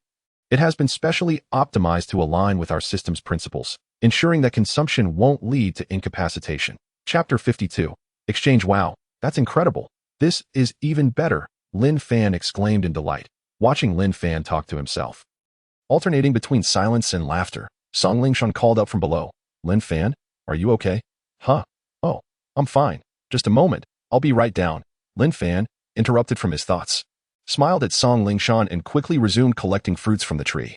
It has been specially optimized to align with our system's principles, ensuring that consumption won't lead to incapacitation. Chapter 52. Exchange. Wow, that's incredible. This is even better, Lin Fan exclaimed in delight, watching Lin Fan talk to himself. Alternating between silence and laughter, Song Lingshan called up from below. Lin Fan, are you okay? Huh? Oh, I'm fine. Just a moment, I'll be right down. Lin Fan, interrupted from his thoughts, smiled at Song Lingshan and quickly resumed collecting fruits from the tree,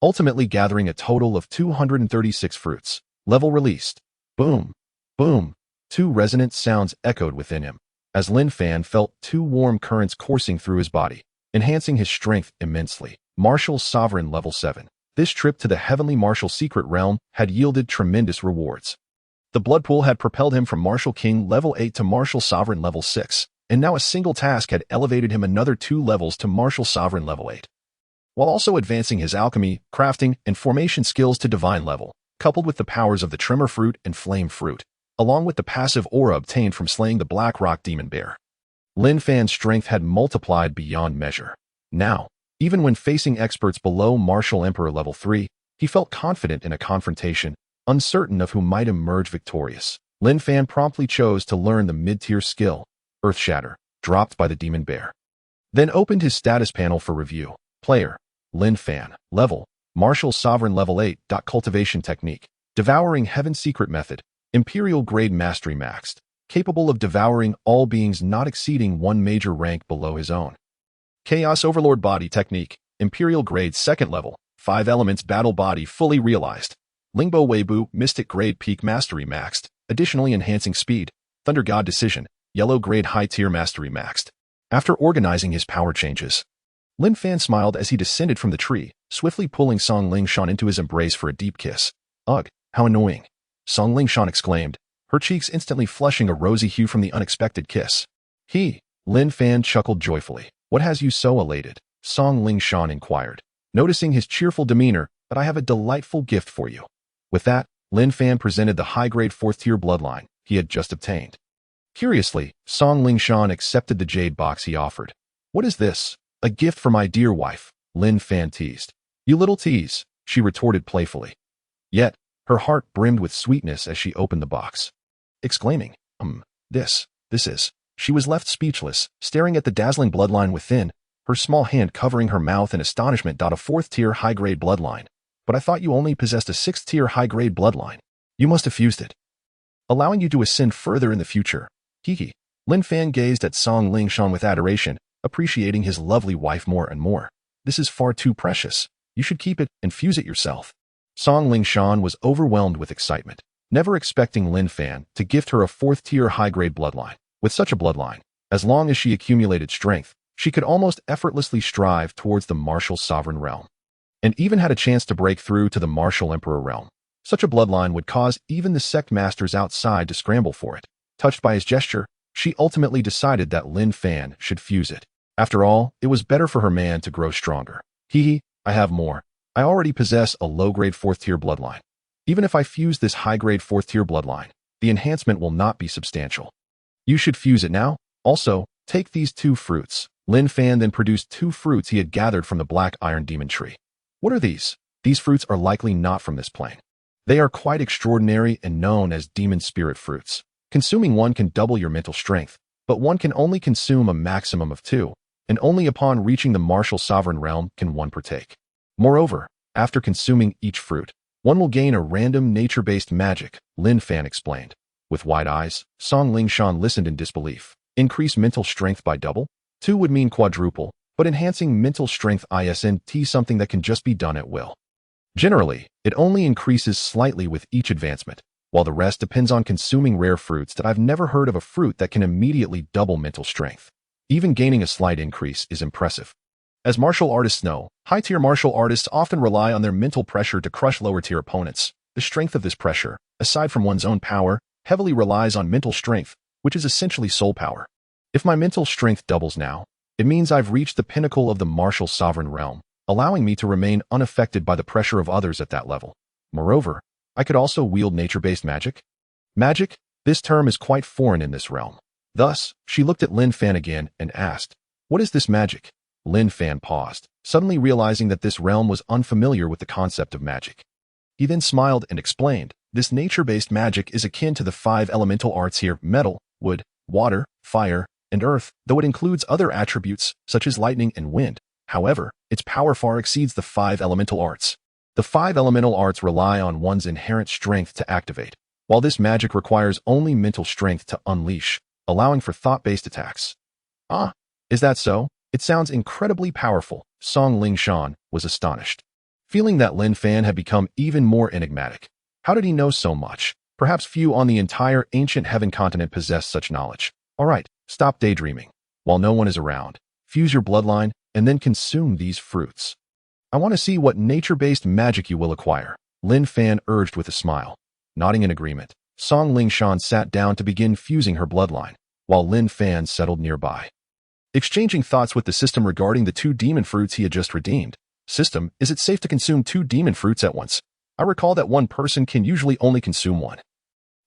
ultimately gathering a total of 236 fruits. Level released. Boom, boom. Two resonant sounds echoed within him, as Lin Fan felt two warm currents coursing through his body, enhancing his strength immensely. Martial Sovereign Level 7. This trip to the Heavenly Martial Secret Realm had yielded tremendous rewards. The blood pool had propelled him from Martial King Level 8 to Martial Sovereign Level 6, and now a single task had elevated him another 2 levels to Martial Sovereign Level 8. While also advancing his alchemy, crafting, and formation skills to divine level, coupled with the powers of the Tremor Fruit and Flame Fruit, along with the passive aura obtained from slaying the Black Rock Demon Bear. Lin Fan's strength had multiplied beyond measure. Now, even when facing experts below Martial Emperor Level 3, he felt confident in a confrontation, uncertain of who might emerge victorious. Lin Fan promptly chose to learn the mid-tier skill, Earth Shatter, dropped by the Demon Bear. Then opened his status panel for review. Player, Lin Fan. Level, Martial Sovereign Level 8. Cultivation Technique, Devouring Heaven Secret Method, Imperial Grade Mastery Maxed, capable of devouring all beings not exceeding one major rank below his own. Chaos Overlord Body Technique, Imperial Grade 2nd Level, 5 Elements Battle Body Fully Realized, Lingbo Weibu Mystic Grade Peak Mastery Maxed, additionally enhancing speed, Thunder God Decision, Yellow Grade High Tier Mastery Maxed. After organizing his power changes, Lin Fan smiled as he descended from the tree, swiftly pulling Song Lingshan into his embrace for a deep kiss. Ugh, how annoying, Song Lingshan exclaimed, her cheeks instantly flushing a rosy hue from the unexpected kiss. Lin Fan chuckled joyfully. What has you so elated? Song Lingshan inquired, noticing his cheerful demeanor. But I have a delightful gift for you. With that, Lin Fan presented the high-grade 4th-tier bloodline he had just obtained. Curiously, Song Lingshan accepted the jade box he offered. What is this? A gift for my dear wife, Lin Fan teased. You little tease, she retorted playfully. Yet, her heart brimmed with sweetness as she opened the box, exclaiming, this is. She was left speechless, staring at the dazzling bloodline within, her small hand covering her mouth in astonishment. A 4th-tier high-grade bloodline. But I thought you only possessed a 6th-tier high-grade bloodline. You must have fused it, allowing you to ascend further in the future. Lin Fan gazed at Song Lingshan with adoration, appreciating his lovely wife more and more. This is far too precious. You should keep it and fuse it yourself. Song Lingshan was overwhelmed with excitement, never expecting Lin Fan to gift her a 4th-tier high-grade bloodline. With such a bloodline, as long as she accumulated strength, she could almost effortlessly strive towards the Martial Sovereign Realm, and even had a chance to break through to the Martial Emperor Realm. Such a bloodline would cause even the sect masters outside to scramble for it. Touched by his gesture, she ultimately decided that Lin Fan should fuse it. After all, it was better for her man to grow stronger. I have more. I already possess a low-grade 4th-tier bloodline. Even if I fuse this high-grade 4th-tier bloodline, the enhancement will not be substantial. You should fuse it now. Also, take these 2 fruits. Lin Fan then produced 2 fruits he had gathered from the Black Iron Demon Tree. What are these? These fruits are likely not from this plane. They are quite extraordinary and known as Demon Spirit Fruits. Consuming one can double your mental strength, but one can only consume a maximum of 2, and only upon reaching the Martial Sovereign Realm can one partake. Moreover, after consuming each fruit, one will gain a random nature-based magic, Lin Fan explained. With wide eyes, Song Lingshan listened in disbelief. Increase mental strength by double? 2 would mean quadruple, but enhancing mental strength isn't something that can just be done at will. Generally, it only increases slightly with each advancement, while the rest depends on consuming rare fruits. That I've never heard of a fruit that can immediately double mental strength. Even gaining a slight increase is impressive. As martial artists know, high-tier martial artists often rely on their mental pressure to crush lower-tier opponents. The strength of this pressure, aside from one's own power, heavily relies on mental strength, which is essentially soul power. If my mental strength doubles now, it means I've reached the pinnacle of the martial sovereign realm, allowing me to remain unaffected by the pressure of others at that level. Moreover, I could also wield nature-based magic. Magic? This term is quite foreign in this realm. Thus, she looked at Lin Fan again and asked, "What is this magic?" Lin Fan paused, suddenly realizing that this realm was unfamiliar with the concept of magic. He then smiled and explained, "This nature-based magic is akin to the 5 elemental arts here: metal, wood, water, fire, and earth, though it includes other attributes such as lightning and wind. However, its power far exceeds the 5 elemental arts. The 5 elemental arts rely on one's inherent strength to activate, while this magic requires only mental strength to unleash, allowing for thought-based attacks." "Ah, is that so? It sounds incredibly powerful." Song Lingshan was astonished, feeling that Lin Fan had become even more enigmatic. How did he know so much? Perhaps few on the entire ancient heaven continent possessed such knowledge. All right, stop daydreaming. While no one is around, fuse your bloodline and then consume these fruits. I want to see what nature-based magic you will acquire, Lin Fan urged with a smile. Nodding in agreement, Song Lingshan sat down to begin fusing her bloodline, while Lin Fan settled nearby. Exchanging thoughts with the system regarding the 2 demon fruits he had just redeemed. "System, is it safe to consume 2 demon fruits at once? I recall that one person can usually only consume one."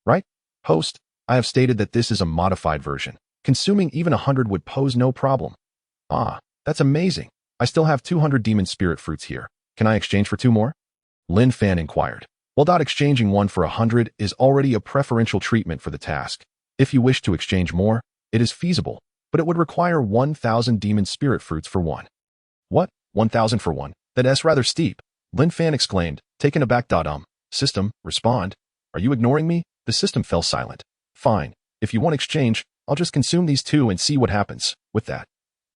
"Right? Host, I have stated that this is a modified version. Consuming even 100 would pose no problem." "Ah, that's amazing. I still have 200 demon spirit fruits here. Can I exchange for 2 more?" Lin Fan inquired. While exchanging 1 for 100 is already a preferential treatment for the task, if you wish to exchange more, it is feasible, but it would require 1,000 demon spirit fruits for 1. "What? 1,000 for 1? That's rather steep," Lin Fan exclaimed, taken aback. System, respond. Are you ignoring me?" The system fell silent. "Fine. If you want exchange, I'll just consume these 2 and see what happens." With that,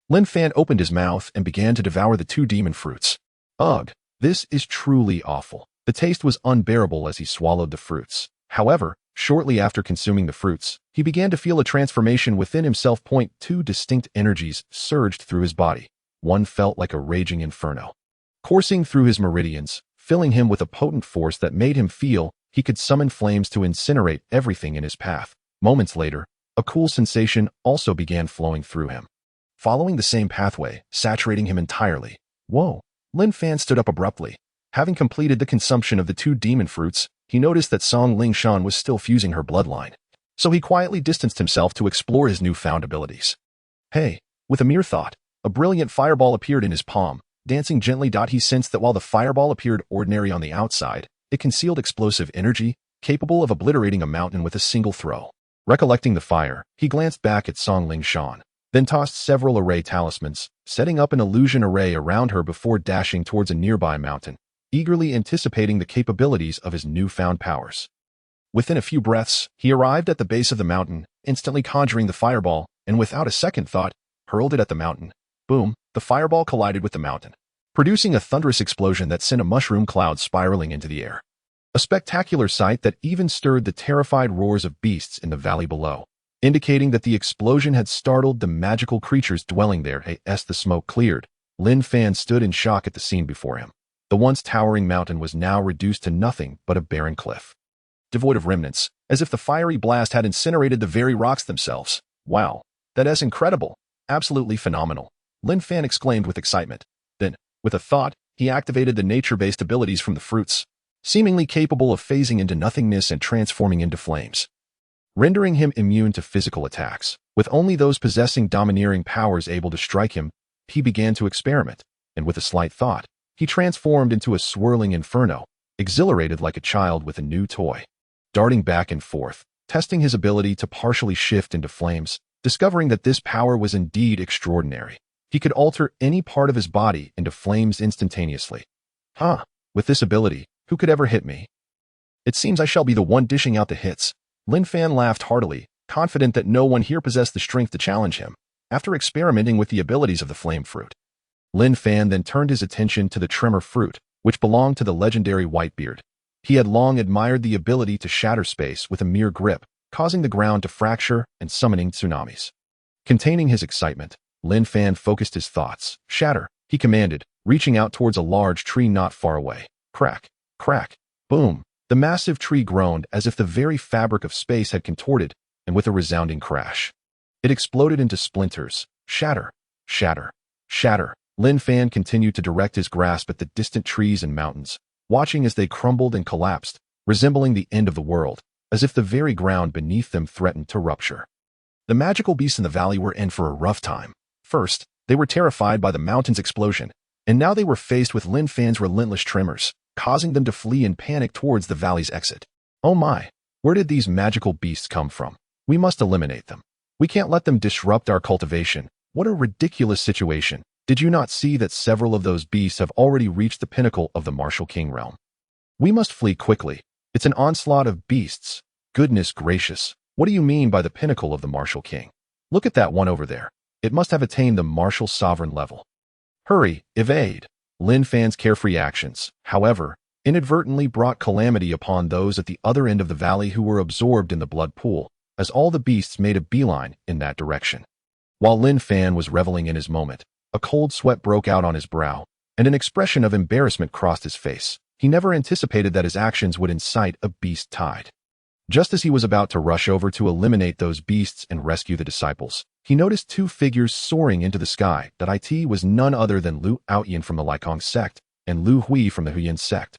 Lin Fan opened his mouth and began to devour the 2 demon fruits. Ugh, this is truly awful. The taste was unbearable as he swallowed the fruits. However, shortly after consuming the fruits, he began to feel a transformation within himself. 2 distinct energies surged through his body. One felt like a raging inferno, coursing through his meridians, filling him with a potent force that made him feel he could summon flames to incinerate everything in his path. Moments later, a cool sensation also began flowing through him, following the same pathway, saturating him entirely. Whoa! Lin Fan stood up abruptly. Having completed the consumption of the 2 demon fruits, he noticed that Song Lingshan was still fusing her bloodline, so he quietly distanced himself to explore his newfound abilities. Hey, with a mere thought, a brilliant fireball appeared in his palm, dancing gently. He sensed that while the fireball appeared ordinary on the outside, it concealed explosive energy, capable of obliterating a mountain with a single throw. Recollecting the fire, he glanced back at Song Lingshan, then tossed several array talismans, setting up an illusion array around her before dashing towards a nearby mountain, eagerly anticipating the capabilities of his newfound powers. Within a few breaths, he arrived at the base of the mountain, instantly conjuring the fireball, and without a second thought, hurled it at the mountain. Boom! The fireball collided with the mountain, producing a thunderous explosion that sent a mushroom cloud spiraling into the air. A spectacular sight that even stirred the terrified roars of beasts in the valley below, indicating that the explosion had startled the magical creatures dwelling there. As the smoke cleared, Lin Fan stood in shock at the scene before him. The once towering mountain was now reduced to nothing but a barren cliff, devoid of remnants, as if the fiery blast had incinerated the very rocks themselves. "Wow, that's incredible. Absolutely phenomenal," Lin Fan exclaimed with excitement. Then, with a thought, he activated the nature-based abilities from the fruits, seemingly capable of phasing into nothingness and transforming into flames, rendering him immune to physical attacks. With only those possessing domineering powers able to strike him, he began to experiment, and with a slight thought, he transformed into a swirling inferno, exhilarated like a child with a new toy. Darting back and forth, testing his ability to partially shift into flames, discovering that this power was indeed extraordinary. He could alter any part of his body into flames instantaneously. With this ability, who could ever hit me? It seems I shall be the one dishing out the hits. Lin Fan laughed heartily, confident that no one here possessed the strength to challenge him. After experimenting with the abilities of the flame fruit, Lin Fan then turned his attention to the tremor fruit, which belonged to the legendary Whitebeard. He had long admired the ability to shatter space with a mere grip, causing the ground to fracture and summoning tsunamis. Containing his excitement, Lin Fan focused his thoughts. "Shatter," he commanded, reaching out towards a large tree not far away. Crack, crack, boom. The massive tree groaned as if the very fabric of space had contorted, and with a resounding crash, it exploded into splinters. Shatter, shatter, shatter. Lin Fan continued to direct his grasp at the distant trees and mountains, watching as they crumbled and collapsed, resembling the end of the world, as if the very ground beneath them threatened to rupture. The magical beasts in the valley were in for a rough time. First, they were terrified by the mountain's explosion, and now they were faced with Lin Fan's relentless tremors, causing them to flee in panic towards the valley's exit. Oh my, where did these magical beasts come from? We must eliminate them. We can't let them disrupt our cultivation. What a ridiculous situation. Did you not see that several of those beasts have already reached the pinnacle of the Martial King realm? We must flee quickly. It's an onslaught of beasts. Goodness gracious, what do you mean by the pinnacle of the Martial King? Look at that one over there. It must have attained the martial sovereign level. Hurry, evade. Lin Fan's carefree actions, however, inadvertently brought calamity upon those at the other end of the valley who were absorbed in the blood pool, as all the beasts made a beeline in that direction. While Lin Fan was reveling in his moment, a cold sweat broke out on his brow, and an expression of embarrassment crossed his face. He never anticipated that his actions would incite a beast tide. Just as he was about to rush over to eliminate those beasts and rescue the disciples, he noticed two figures soaring into the sky. That it was none other than Lu Outyin from the Likong sect and Lu Hui from the Huyan sect,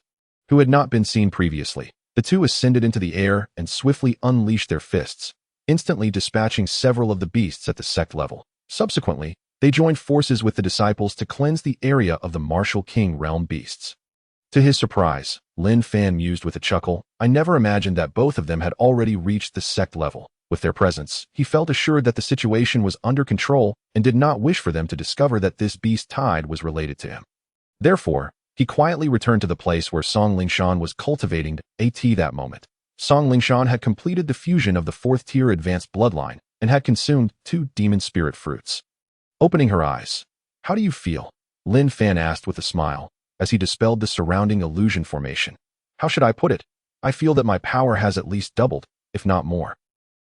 who had not been seen previously. The two ascended into the air and swiftly unleashed their fists, instantly dispatching several of the beasts at the sect level. Subsequently, they joined forces with the disciples to cleanse the area of the Martial King realm beasts. To his surprise, Lin Fan mused with a chuckle, I never imagined that both of them had already reached the sect level. With their presence, he felt assured that the situation was under control and did not wish for them to discover that this beast tide was related to him. Therefore, he quietly returned to the place where Song Lingshan was cultivating that moment. Song Lingshan had completed the fusion of the 4th-tier advanced bloodline and had consumed 2 demon spirit fruits. Opening her eyes, how do you feel? Lin Fan asked with a smile, as he dispelled the surrounding illusion formation. How should I put it? I feel that my power has at least doubled, if not more.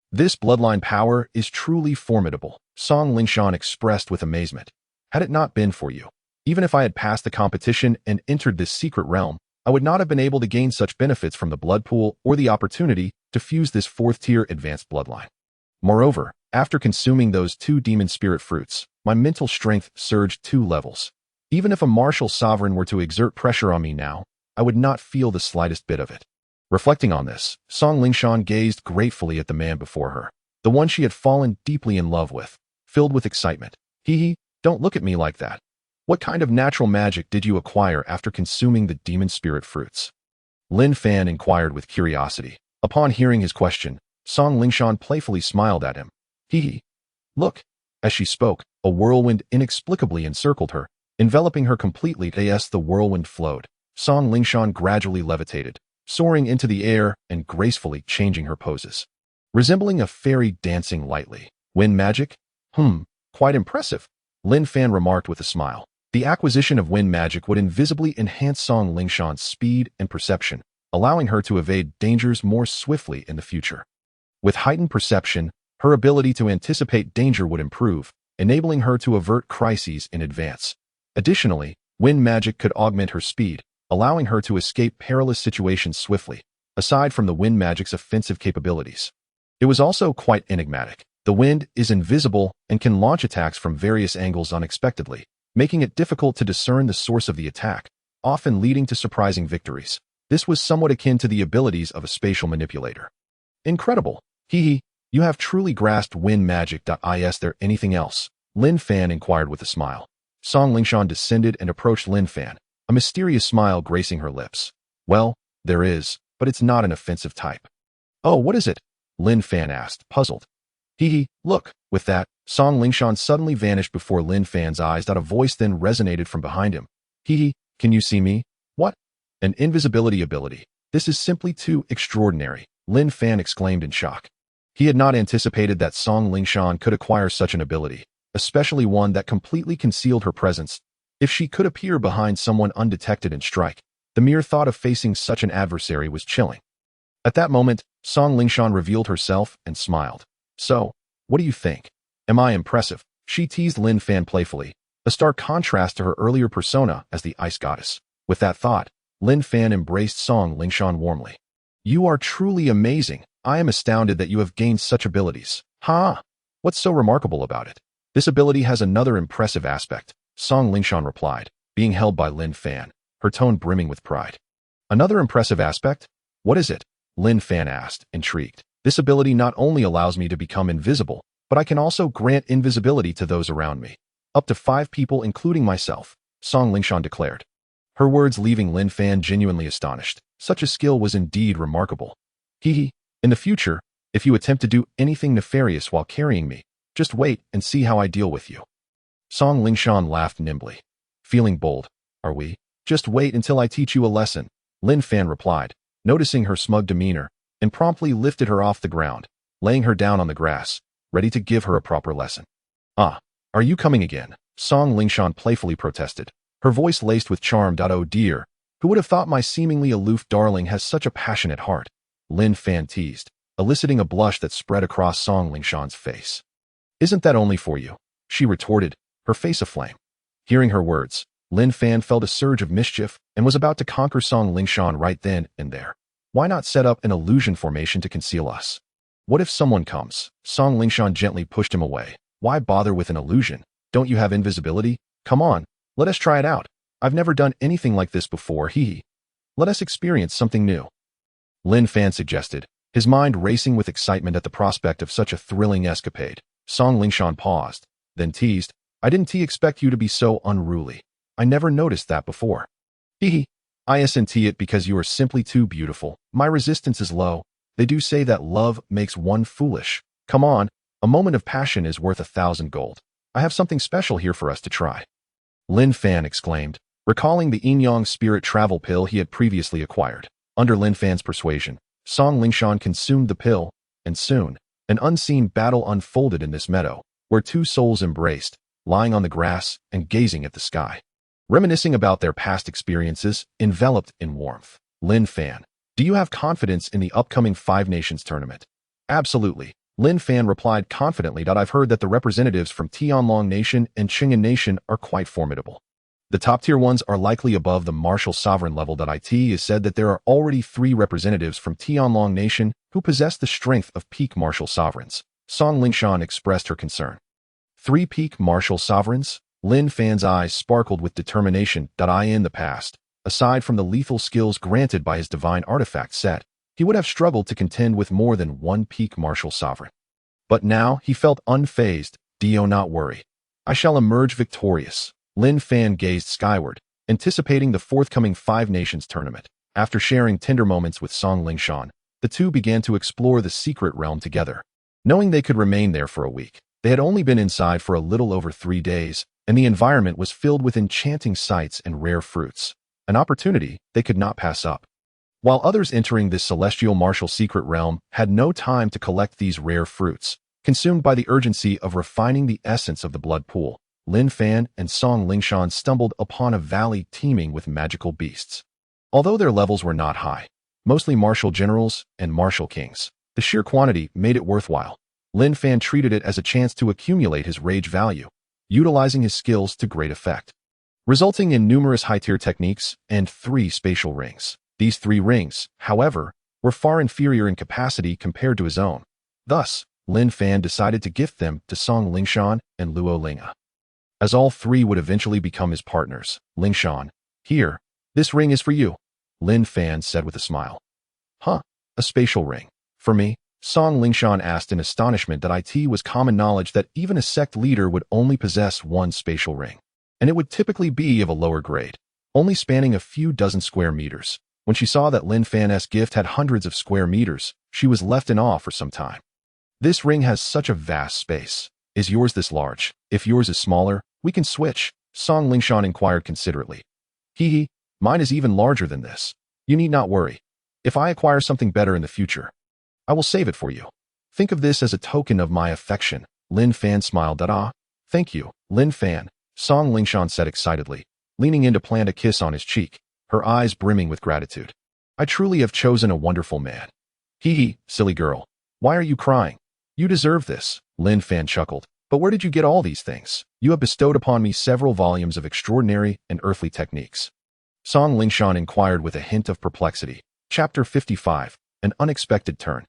This bloodline power is truly formidable, Song Lingshan expressed with amazement. Had it not been for you, even if I had passed the competition and entered this secret realm, I would not have been able to gain such benefits from the blood pool or the opportunity to fuse this 4th-tier advanced bloodline. Moreover, after consuming those 2 demon spirit fruits, my mental strength surged 2 levels. Even if a martial sovereign were to exert pressure on me now, I would not feel the slightest bit of it. Reflecting on this, Song Lingshan gazed gratefully at the man before her, the one she had fallen deeply in love with, filled with excitement. Hee, don't look at me like that. What kind of natural magic did you acquire after consuming the demon spirit fruits? Lin Fan inquired with curiosity. Upon hearing his question, Song Lingshan playfully smiled at him. Hee. Look. As she spoke, a whirlwind inexplicably encircled her, enveloping her completely. As the whirlwind flowed, Song Lingshan gradually levitated, soaring into the air and gracefully changing her poses, resembling a fairy dancing lightly. Wind magic? Quite impressive, Lin Fan remarked with a smile. The acquisition of wind magic would invisibly enhance Song Lingshan's speed and perception, allowing her to evade dangers more swiftly in the future. With heightened perception, her ability to anticipate danger would improve, enabling her to avert crises in advance. Additionally, wind magic could augment her speed, allowing her to escape perilous situations swiftly, aside from the wind magic's offensive capabilities. It was also quite enigmatic. The wind is invisible and can launch attacks from various angles unexpectedly, making it difficult to discern the source of the attack, often leading to surprising victories. This was somewhat akin to the abilities of a spatial manipulator. Incredible. You have truly grasped wind magic. Is there anything else? Lin Fan inquired with a smile. Song Lingshan descended and approached Lin Fan, a mysterious smile gracing her lips. Well, there is, but it's not an offensive type. Oh, what is it? Lin Fan asked, puzzled. Look. With that, Song Lingshan suddenly vanished before Lin Fan's eyes. A voice then resonated from behind him. Can you see me? What? An invisibility ability. This is simply too extraordinary, Lin Fan exclaimed in shock. He had not anticipated that Song Lingshan could acquire such an ability, especially one that completely concealed her presence. If she could appear behind someone undetected and strike, the mere thought of facing such an adversary was chilling. At that moment, Song Lingshan revealed herself and smiled. So, what do you think? Am I impressive? She teased Lin Fan playfully, a stark contrast to her earlier persona as the ice goddess. With that thought, Lin Fan embraced Song Lingshan warmly. You are truly amazing. I am astounded that you have gained such abilities. Ha! What's so remarkable about it? This ability has another impressive aspect, Song Lingshan replied, being held by Lin Fan, her tone brimming with pride. Another impressive aspect? What is it? Lin Fan asked, intrigued. This ability not only allows me to become invisible, but I can also grant invisibility to those around me. Up to 5 people including myself, Song Lingshan declared. Her words leaving Lin Fan genuinely astonished. Such a skill was indeed remarkable. Hee. In the future, if you attempt to do anything nefarious while carrying me, just wait and see how I deal with you. Song Lingshan laughed nimbly. Feeling bold, are we? Just wait until I teach you a lesson, Lin Fan replied, noticing her smug demeanor, and promptly lifted her off the ground, laying her down on the grass, ready to give her a proper lesson. Ah, are you coming again? Song Lingshan playfully protested, her voice laced with charm. Oh dear, who would have thought my seemingly aloof darling has such a passionate heart? Lin Fan teased, eliciting a blush that spread across Song Lingshan's face. Isn't that only for you? She retorted, her face aflame. Hearing her words, Lin Fan felt a surge of mischief and was about to conquer Song Lingshan right then and there. Why not set up an illusion formation to conceal us? What if someone comes? Song Lingshan gently pushed him away. Why bother with an illusion? Don't you have invisibility? Come on, let us try it out. I've never done anything like this before, hee. Let us experience something new. Lin Fan suggested, his mind racing with excitement at the prospect of such a thrilling escapade. Song Lingshan paused, then teased, I didn't expect you to be so unruly. I never noticed that before. Hee. I isn't it because you are simply too beautiful. My resistance is low. They do say that love makes one foolish. Come on, a moment of passion is worth 1,000 gold. I have something special here for us to try. Lin Fan exclaimed, recalling the yin-yang spirit travel pill he had previously acquired. Under Lin Fan's persuasion, Song Lingshan consumed the pill, and soon, an unseen battle unfolded in this meadow, where 2 souls embraced, lying on the grass and gazing at the sky. Reminiscing about their past experiences, enveloped in warmth. Lin Fan, do you have confidence in the upcoming 5 Nations tournament? Absolutely, Lin Fan replied confidently. I've heard that the representatives from Tianlong Nation and Qing'an Nation are quite formidable. The top-tier ones are likely above the martial sovereign level. It is said that there are already 3 representatives from Tianlong Nation who possess the strength of peak martial sovereigns. Song Lingshan expressed her concern. 3 peak martial sovereigns? Lin Fan's eyes sparkled with determination. In the past, aside from the lethal skills granted by his divine artifact set, he would have struggled to contend with more than 1 peak martial sovereign. But now he felt unfazed. Do not worry. I shall emerge victorious. Lin Fan gazed skyward, anticipating the forthcoming 5 Nations tournament. After sharing tender moments with Song Lingshan, the two began to explore the secret realm together. Knowing they could remain there for a week, they had only been inside for a little over 3 days, and the environment was filled with enchanting sights and rare fruits, an opportunity they could not pass up. While others entering this celestial martial secret realm had no time to collect these rare fruits, consumed by the urgency of refining the essence of the blood pool, Lin Fan and Song Lingshan stumbled upon a valley teeming with magical beasts. Although their levels were not high, mostly martial generals and martial kings, the sheer quantity made it worthwhile. Lin Fan treated it as a chance to accumulate his rage value, utilizing his skills to great effect, resulting in numerous high-tier techniques and 3 spatial rings. These 3 rings, however, were far inferior in capacity compared to his own. Thus, Lin Fan decided to gift them to Song Lingshan and Luo Linga. As all 3 would eventually become his partners, Lingshan, here, this ring is for you, Lin Fan said with a smile. Huh, a spatial ring. For me? Song Lingshan asked in astonishment. It was common knowledge that even a sect leader would only possess 1 spatial ring, and it would typically be of a lower grade, only spanning a few dozen square meters. When she saw that Lin Fan's gift had hundreds of square meters, she was left in awe for some time. This ring has such a vast space. Is yours this large? If yours is smaller, we can switch, Song Lingshan inquired considerately. Hee, mine is even larger than this. You need not worry. If I acquire something better in the future, I will save it for you. Think of this as a token of my affection. Lin Fan smiled. Thank you, Lin Fan, Song Lingshan said excitedly, leaning in to plant a kiss on his cheek, her eyes brimming with gratitude. I truly have chosen a wonderful man. Hee, silly girl. Why are you crying? You deserve this, Lin Fan chuckled. But where did you get all these things? You have bestowed upon me several volumes of extraordinary and earthly techniques. Song Lingshan inquired with a hint of perplexity. Chapter 55. an unexpected turn.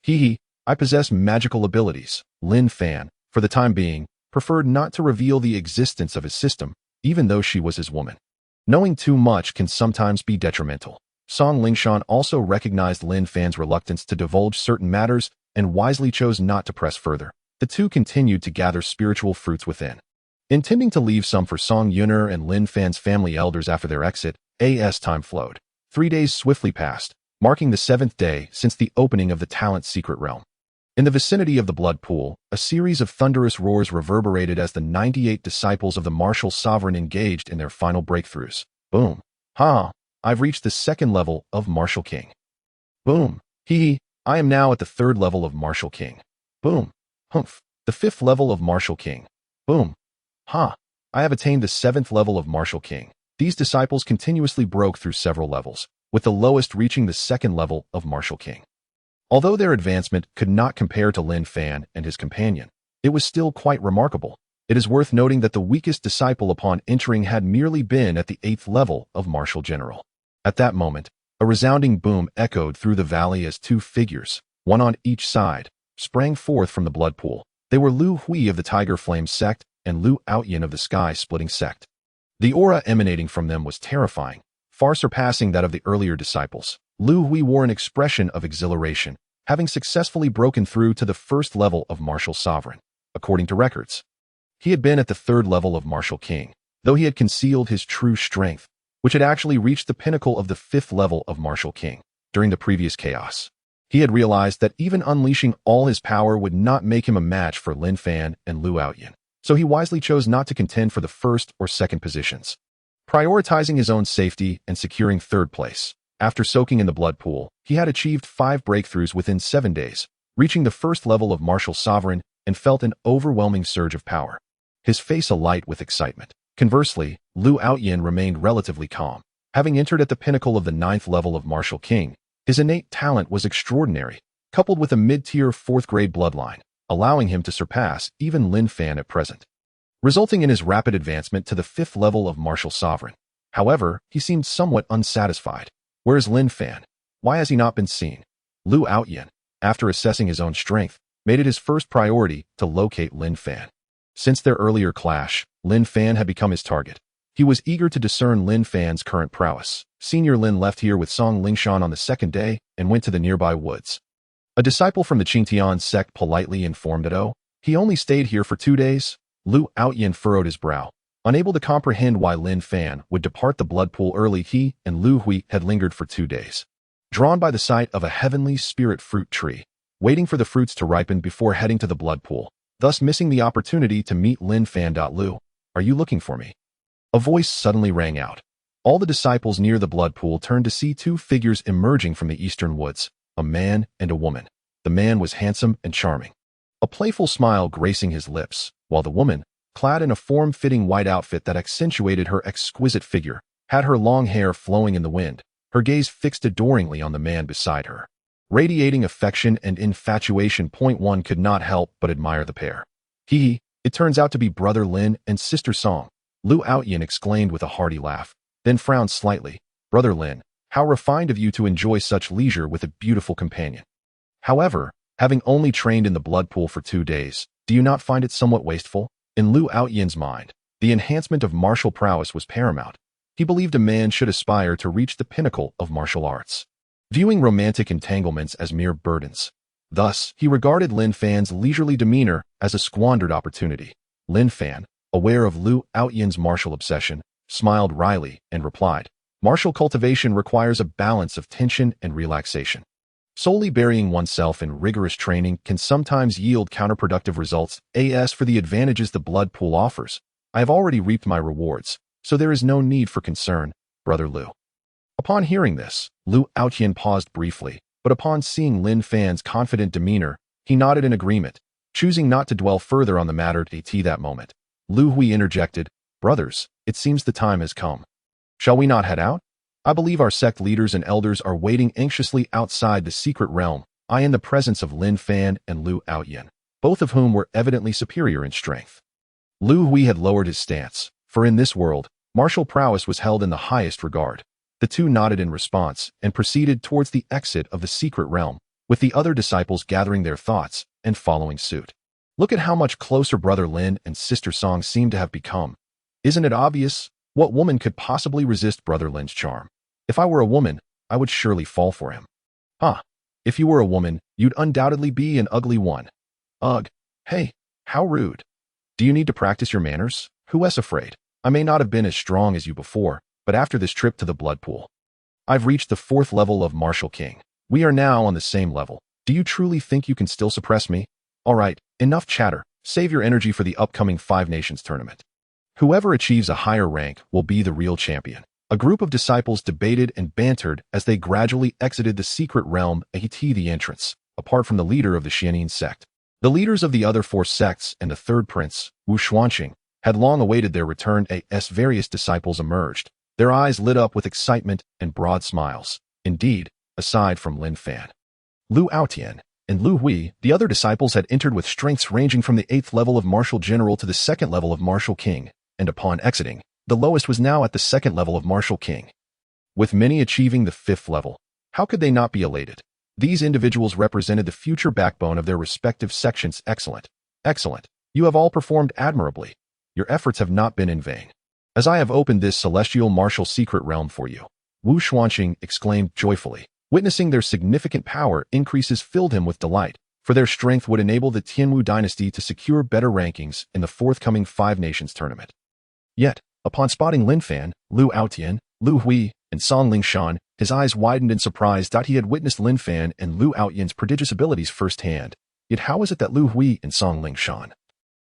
Hee, I possess magical abilities. Lin Fan, for the time being, preferred not to reveal the existence of his system, even though she was his woman. Knowing too much can sometimes be detrimental. Song Lingshan also recognized Lin Fan's reluctance to divulge certain matters and wisely chose not to press further. The two continued to gather spiritual fruits within. Intending to leave some for Song Yuner and Lin Fan's family elders after their exit, as time flowed. 3 days swiftly passed, marking the 7th day since the opening of the talent's secret realm. In the vicinity of the blood pool, a series of thunderous roars reverberated as the 98 disciples of the martial sovereign engaged in their final breakthroughs. Boom. Ha! I've reached the 2nd level of Martial King. Boom. Hee. I am now at the 3rd level of Martial King. Boom. Humph. The 5th level of Martial King. Boom. Ha! I have attained the 7th level of Martial King. These disciples continuously broke through several levels, with the lowest reaching the 2nd level of Martial King. Although their advancement could not compare to Lin Fan and his companion, it was still quite remarkable. It is worth noting that the weakest disciple upon entering had merely been at the 8th level of Martial General. At that moment, a resounding boom echoed through the valley as 2 figures, one on each side, sprang forth from the blood pool. They were Lu Hui of the Tiger Flame sect and Lu Outyin of the Sky Splitting sect. The aura emanating from them was terrifying, far surpassing that of the earlier disciples. Lu Hui wore an expression of exhilaration, having successfully broken through to the 1st level of Martial Sovereign, according to records. He had been at the 3rd level of Martial King, though he had concealed his true strength, which had actually reached the pinnacle of the 5th level of Martial King during the previous chaos. He had realized that even unleashing all his power would not make him a match for Lin Fan and Lu Outyin, so he wisely chose not to contend for the 1st or 2nd positions, prioritizing his own safety and securing 3rd place. After soaking in the blood pool, he had achieved 5 breakthroughs within 7 days, reaching the 1st level of Martial Sovereign and felt an overwhelming surge of power, his face alight with excitement. Conversely, Lu Outyin remained relatively calm. Having entered at the pinnacle of the 9th level of Martial King, his innate talent was extraordinary, coupled with a mid-tier 4th-grade bloodline, allowing him to surpass even Lin Fan at present, resulting in his rapid advancement to the 5th level of Martial Sovereign. However, he seemed somewhat unsatisfied. Where's Lin Fan? Why has he not been seen? Lu Outyin, after assessing his own strength, made it his first priority to locate Lin Fan. Since their earlier clash, Lin Fan had become his target. He was eager to discern Lin Fan's current prowess. Senior Lin left here with Song Lingshan on the 2nd day and went to the nearby woods. A disciple from the Qingtian sect politely informed that, oh, he only stayed here for 2 days. Lu Outyin furrowed his brow. Unable to comprehend why Lin Fan would depart the blood pool early, he and Lu Hui had lingered for 2 days. Drawn by the sight of a heavenly spirit fruit tree, waiting for the fruits to ripen before heading to the blood pool, thus missing the opportunity to meet Lin Fan. Lu, are you looking for me? A voice suddenly rang out. All the disciples near the blood pool turned to see 2 figures emerging from the eastern woods, a man and a woman. The man was handsome and charming, a playful smile gracing his lips, while the woman, clad in a form-fitting white outfit that accentuated her exquisite figure, had her long hair flowing in the wind, her gaze fixed adoringly on the man beside her. Radiating affection and infatuation, one could not help but admire the pair. It turns out to be Brother Lin and Sister Song, Lu Outyin exclaimed with a hearty laugh, then frowned slightly. Brother Lin, how refined of you to enjoy such leisure with a beautiful companion. However, having only trained in the blood pool for 2 days, do you not find it somewhat wasteful? In Lu Outyin's mind, the enhancement of martial prowess was paramount. He believed a man should aspire to reach the pinnacle of martial arts, viewing romantic entanglements as mere burdens. Thus, he regarded Lin Fan's leisurely demeanor as a squandered opportunity. Lin Fan, aware of Lu Outyin's martial obsession, smiled wryly and replied, martial cultivation requires a balance of tension and relaxation. Solely burying oneself in rigorous training can sometimes yield counterproductive results. As for the advantages the blood pool offers, I have already reaped my rewards, so there is no need for concern, Brother Lu. Upon hearing this, Lu Outyin paused briefly, but upon seeing Lin Fan's confident demeanor, he nodded in agreement, choosing not to dwell further on the matter at that moment. Lu Hui interjected, brothers, it seems the time has come. Shall we not head out? I believe our sect leaders and elders are waiting anxiously outside the secret realm, in the presence of Lin Fan and Lu Outyin, both of whom were evidently superior in strength. Lu Hui had lowered his stance, for in this world, martial prowess was held in the highest regard. The two nodded in response and proceeded towards the exit of the secret realm, with the other disciples gathering their thoughts and following suit. Look at how much closer Brother Lin and Sister Song seem to have become. Isn't it obvious? What woman could possibly resist Brother Lin's charm? If I were a woman, I would surely fall for him. Huh. If you were a woman, you'd undoubtedly be an ugly one. Ugh. Hey, how rude. Do you need to practice your manners? Who's afraid? I may not have been as strong as you before, but after this trip to the blood pool, I've reached the 4th level of Martial King. We are now on the same level. Do you truly think you can still suppress me? All right, enough chatter. Save your energy for the upcoming 5 Nations tournament. Whoever achieves a higher rank will be the real champion. A group of disciples debated and bantered as they gradually exited the secret realm at the entrance, apart from the leader of the Xianin sect. The leaders of the other 4 sects and the third prince, Wu Xuanqing, had long awaited their return as various disciples emerged, their eyes lit up with excitement and broad smiles. Indeed, aside from Lin Fan, Lu Aotian, and Lu Hui, the other disciples had entered with strengths ranging from the 8th level of Martial General to the 2nd level of Martial King, and upon exiting, the lowest was now at the 2nd level of Martial King. With many achieving the 5th level, how could they not be elated? These individuals represented the future backbone of their respective sections. Excellent. Excellent. You have all performed admirably. Your efforts have not been in vain. As I have opened this celestial martial secret realm for you, Wu Xuanqing exclaimed joyfully. Witnessing their significant power increases filled him with delight, for their strength would enable the Tianwu dynasty to secure better rankings in the forthcoming 5 Nations tournament. Yet, upon spotting Lin Fan, Lu Aotian, Lu Hui, and Song Lingshan, his eyes widened in surprise that he had witnessed Lin Fan and Lu Aotian's prodigious abilities firsthand. Yet how is it that Lu Hui and Song Lingshan,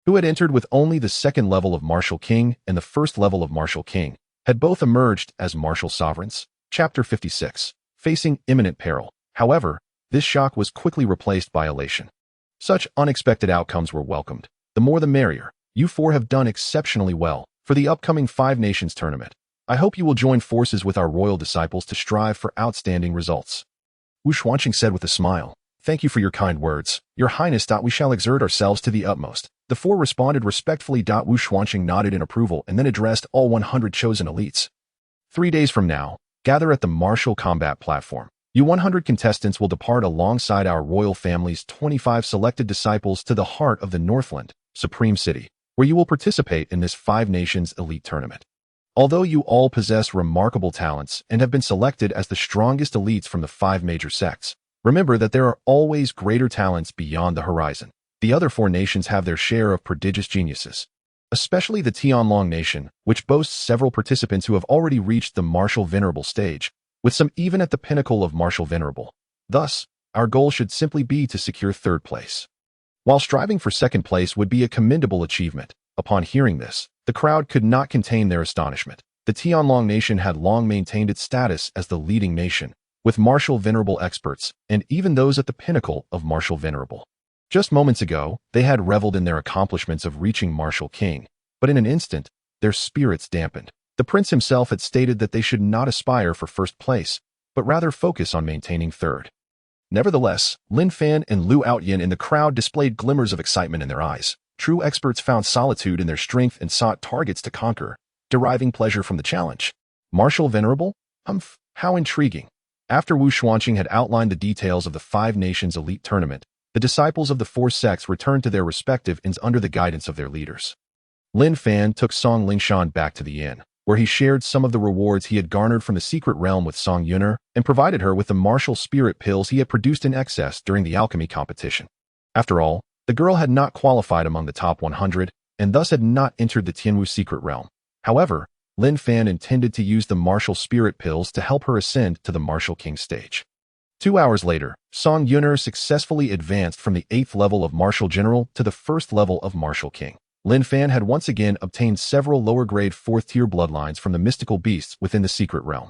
who had entered with only the 2nd level of Martial King and the 1st level of Martial King, had both emerged as martial sovereigns? Chapter 56. Facing imminent peril. However, this shock was quickly replaced by elation. Such unexpected outcomes were welcomed. The more the merrier. You 4 have done exceptionally well for the upcoming 5 Nations tournament. I hope you will join forces with our royal disciples to strive for outstanding results. Wu Xuanqing said with a smile. Thank you for your kind words. Your Highness. We shall exert ourselves to the utmost. The 4 responded respectfully. Wu Xuanqing nodded in approval and then addressed all 100 chosen elites. 3 days from now, gather at the martial combat platform. You 100 contestants will depart alongside our royal family's 25 selected disciples to the heart of the Northland, Supreme City, where you will participate in this 5 Nations elite tournament. Although you all possess remarkable talents and have been selected as the strongest elites from the 5 major sects, remember that there are always greater talents beyond the horizon. The other 4 nations have their share of prodigious geniuses, especially the Tianlong nation, which boasts several participants who have already reached the martial venerable stage, with some even at the pinnacle of martial venerable. Thus, our goal should simply be to secure 3rd place. While striving for 2nd place would be a commendable achievement, upon hearing this, the crowd could not contain their astonishment. The Tianlong nation had long maintained its status as the leading nation, with martial venerable experts, and even those at the pinnacle of martial venerable. Just moments ago, they had reveled in their accomplishments of reaching Martial King, but in an instant, their spirits dampened. The prince himself had stated that they should not aspire for 1st place, but rather focus on maintaining 3rd. Nevertheless, Lin Fan and Lu Aotian in the crowd displayed glimmers of excitement in their eyes. True experts found solitude in their strength and sought targets to conquer, deriving pleasure from the challenge. Martial Venerable? Humph, how intriguing. After Wu Xuanqing had outlined the details of the 5 Nations elite tournament, the disciples of the 4 sects returned to their respective inns under the guidance of their leaders. Lin Fan took Song Lingshan back to the inn, where he shared some of the rewards he had garnered from the secret realm with Song Yuner and provided her with the martial spirit pills he had produced in excess during the alchemy competition. After all, the girl had not qualified among the top 100 and thus had not entered the Tianwu secret realm. However, Lin Fan intended to use the martial spirit pills to help her ascend to the Martial King stage. 2 hours later, Song Yuner successfully advanced from the 8th level of Martial General to the 1st level of Martial King. Lin Fan had once again obtained several lower-grade 4th-tier bloodlines from the mystical beasts within the secret realm.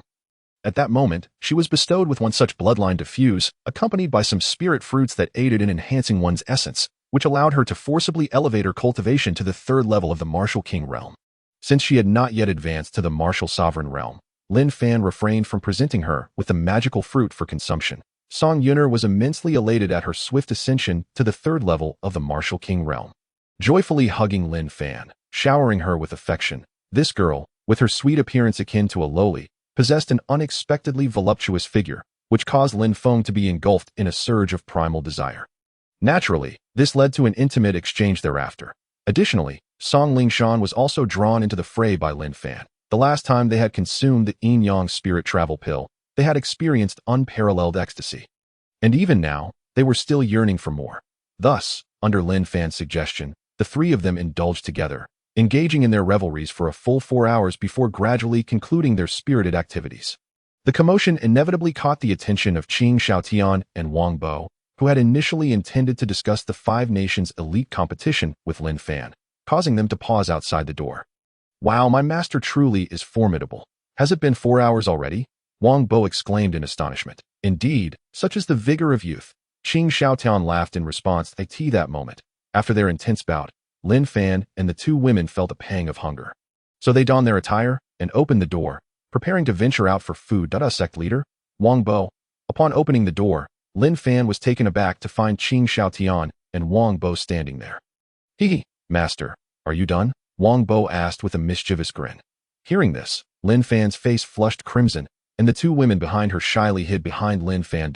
At that moment, she was bestowed with one such bloodline to fuse, accompanied by some spirit fruits that aided in enhancing one's essence, which allowed her to forcibly elevate her cultivation to the 3rd level of the Martial King realm. Since she had not yet advanced to the Martial Sovereign realm, Lin Fan refrained from presenting her with the magical fruit for consumption. Song Yuner was immensely elated at her swift ascension to the 3rd level of the Martial King realm. Joyfully hugging Lin Fan, showering her with affection, this girl, with her sweet appearance akin to a loli, possessed an unexpectedly voluptuous figure, which caused Lin Feng to be engulfed in a surge of primal desire. Naturally, this led to an intimate exchange thereafter. Additionally, Song Lingshan was also drawn into the fray by Lin Fan. The last time they had consumed the yin-yang spirit travel pill, they had experienced unparalleled ecstasy. And even now, they were still yearning for more. Thus, under Lin Fan's suggestion, the three of them indulged together, engaging in their revelries for a full 4 hours before gradually concluding their spirited activities. The commotion inevitably caught the attention of Qing Xiaotian and Wang Bo, who had initially intended to discuss the Five Nations elite competition with Lin Fan, causing them to pause outside the door. "Wow, my master truly is formidable. Has it been 4 hours already?" Wang Bo exclaimed in astonishment. "Indeed, such is the vigor of youth." Qing Xiaotian laughed in response to that moment. After their intense bout, Lin Fan and the two women felt a pang of hunger. So they donned their attire and opened the door, preparing to venture out for food. Sect leader, Wang Bo. Upon opening the door, Lin Fan was taken aback to find Qing Xiaotian and Wang Bo standing there. "Hee, master, are you done?" Wang Bo asked with a mischievous grin. Hearing this, Lin Fan's face flushed crimson, and the two women behind her shyly hid behind Lin Fan.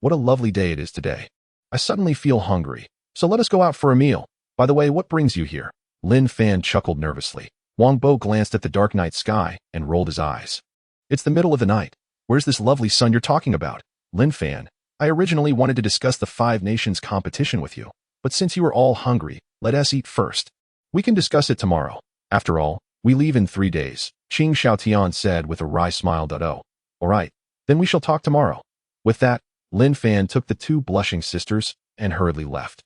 What a lovely day it is today. I suddenly feel hungry, so let us go out for a meal. By the way, what brings you here?" Lin Fan chuckled nervously. Wang Bo glanced at the dark night sky and rolled his eyes. "It's the middle of the night. Where's this lovely sun you're talking about?" "Lin Fan, I originally wanted to discuss the Five Nations competition with you, but since you are all hungry, let us eat first. We can discuss it tomorrow. After all, we leave in 3 days," Qing Xiaotian said with a wry smile. "Oh, all right, then we shall talk tomorrow." With that, Lin Fan took the two blushing sisters and hurriedly left.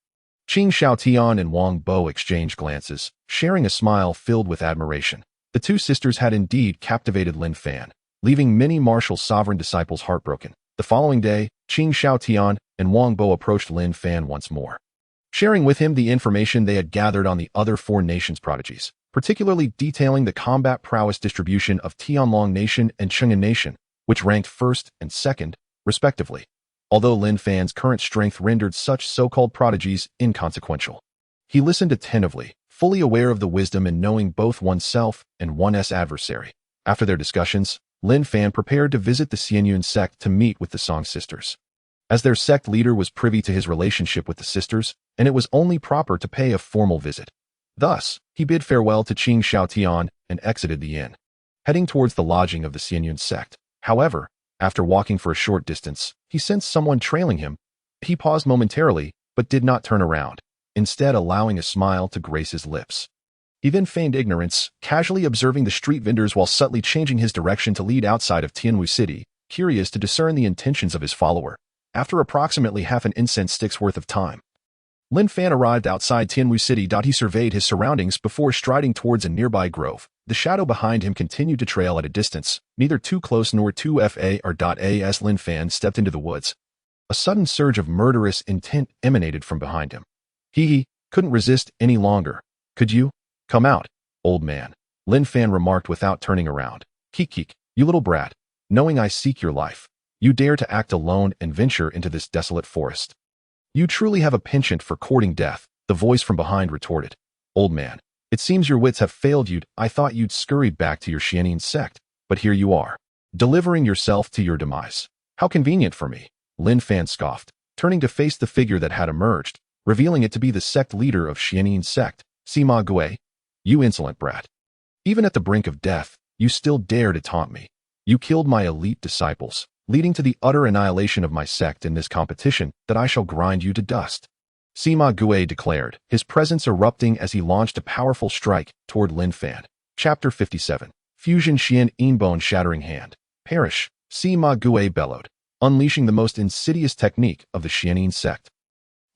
Qing Xiaotian and Wang Bo exchanged glances, sharing a smile filled with admiration. The two sisters had indeed captivated Lin Fan, leaving many martial sovereign disciples heartbroken. The following day, Qing Xiaotian and Wang Bo approached Lin Fan once more, sharing with him the information they had gathered on the other four nations' prodigies, particularly detailing the combat prowess distribution of Tianlong Nation and Cheng'an Nation, which ranked first and second, respectively. Although Lin Fan's current strength rendered such so-called prodigies inconsequential, he listened attentively, fully aware of the wisdom in knowing both oneself and one's adversary. After their discussions, Lin Fan prepared to visit the Xianyun sect to meet with the Song sisters. As their sect leader was privy to his relationship with the sisters, and it was only proper to pay a formal visit. Thus, he bid farewell to Qing Xiaotian and exited the inn, heading towards the lodging of the Xianyun sect. However, after walking for a short distance, he sensed someone trailing him. He paused momentarily, but did not turn around, instead allowing a smile to grace his lips. He then feigned ignorance, casually observing the street vendors while subtly changing his direction to lead outside of Tianwu City, curious to discern the intentions of his follower. After approximately half an incense stick's worth of time, Lin Fan arrived outside Tianwu City. He surveyed his surroundings before striding towards a nearby grove. The shadow behind him continued to trail at a distance, neither too close nor too far. As Lin Fan stepped into the woods, a sudden surge of murderous intent emanated from behind him. He couldn't resist any longer. "Could you? Come out, old man," Lin Fan remarked without turning around. "Kik, you little brat. Knowing I seek your life, you dare to act alone and venture into this desolate forest. You truly have a penchant for courting death," the voice from behind retorted. "Old man, it seems your wits have failed you. I thought you'd scurried back to your Xianyun sect, but here you are, delivering yourself to your demise. How convenient for me," Lin Fan scoffed, turning to face the figure that had emerged, revealing it to be the sect leader of Xianyun sect, Sima Gui. "You insolent brat. Even at the brink of death, you still dare to taunt me. You killed my elite disciples, leading to the utter annihilation of my sect in this competition that I shall grind you to dust," Sima Gui declared, his presence erupting as he launched a powerful strike toward Lin Fan. Chapter 57. Fusion Xian Inbone Shattering Hand. "Perish," Sima Gui bellowed, unleashing the most insidious technique of the Xianyun sect.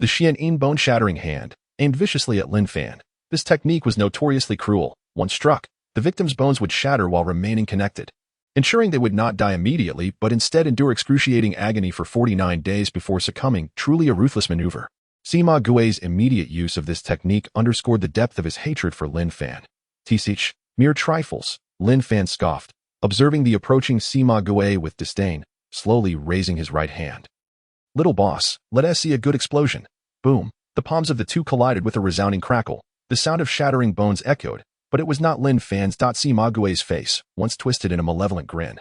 The Xian Inbone Shattering Hand aimed viciously at Lin Fan. This technique was notoriously cruel. Once struck, the victim's bones would shatter while remaining connected, ensuring they would not die immediately but instead endure excruciating agony for 49 days before succumbing. Truly a ruthless maneuver. Sima Gui's immediate use of this technique underscored the depth of his hatred for Lin Fan. "Tisich, mere trifles," Lin Fan scoffed, observing the approaching Sima Gui with disdain, slowly raising his right hand. "Little boss, let us see a good explosion." Boom. The palms of the two collided with a resounding crackle. The sound of shattering bones echoed, But it was not Lin Fan's. Sima Gui's face, once twisted in a malevolent grin,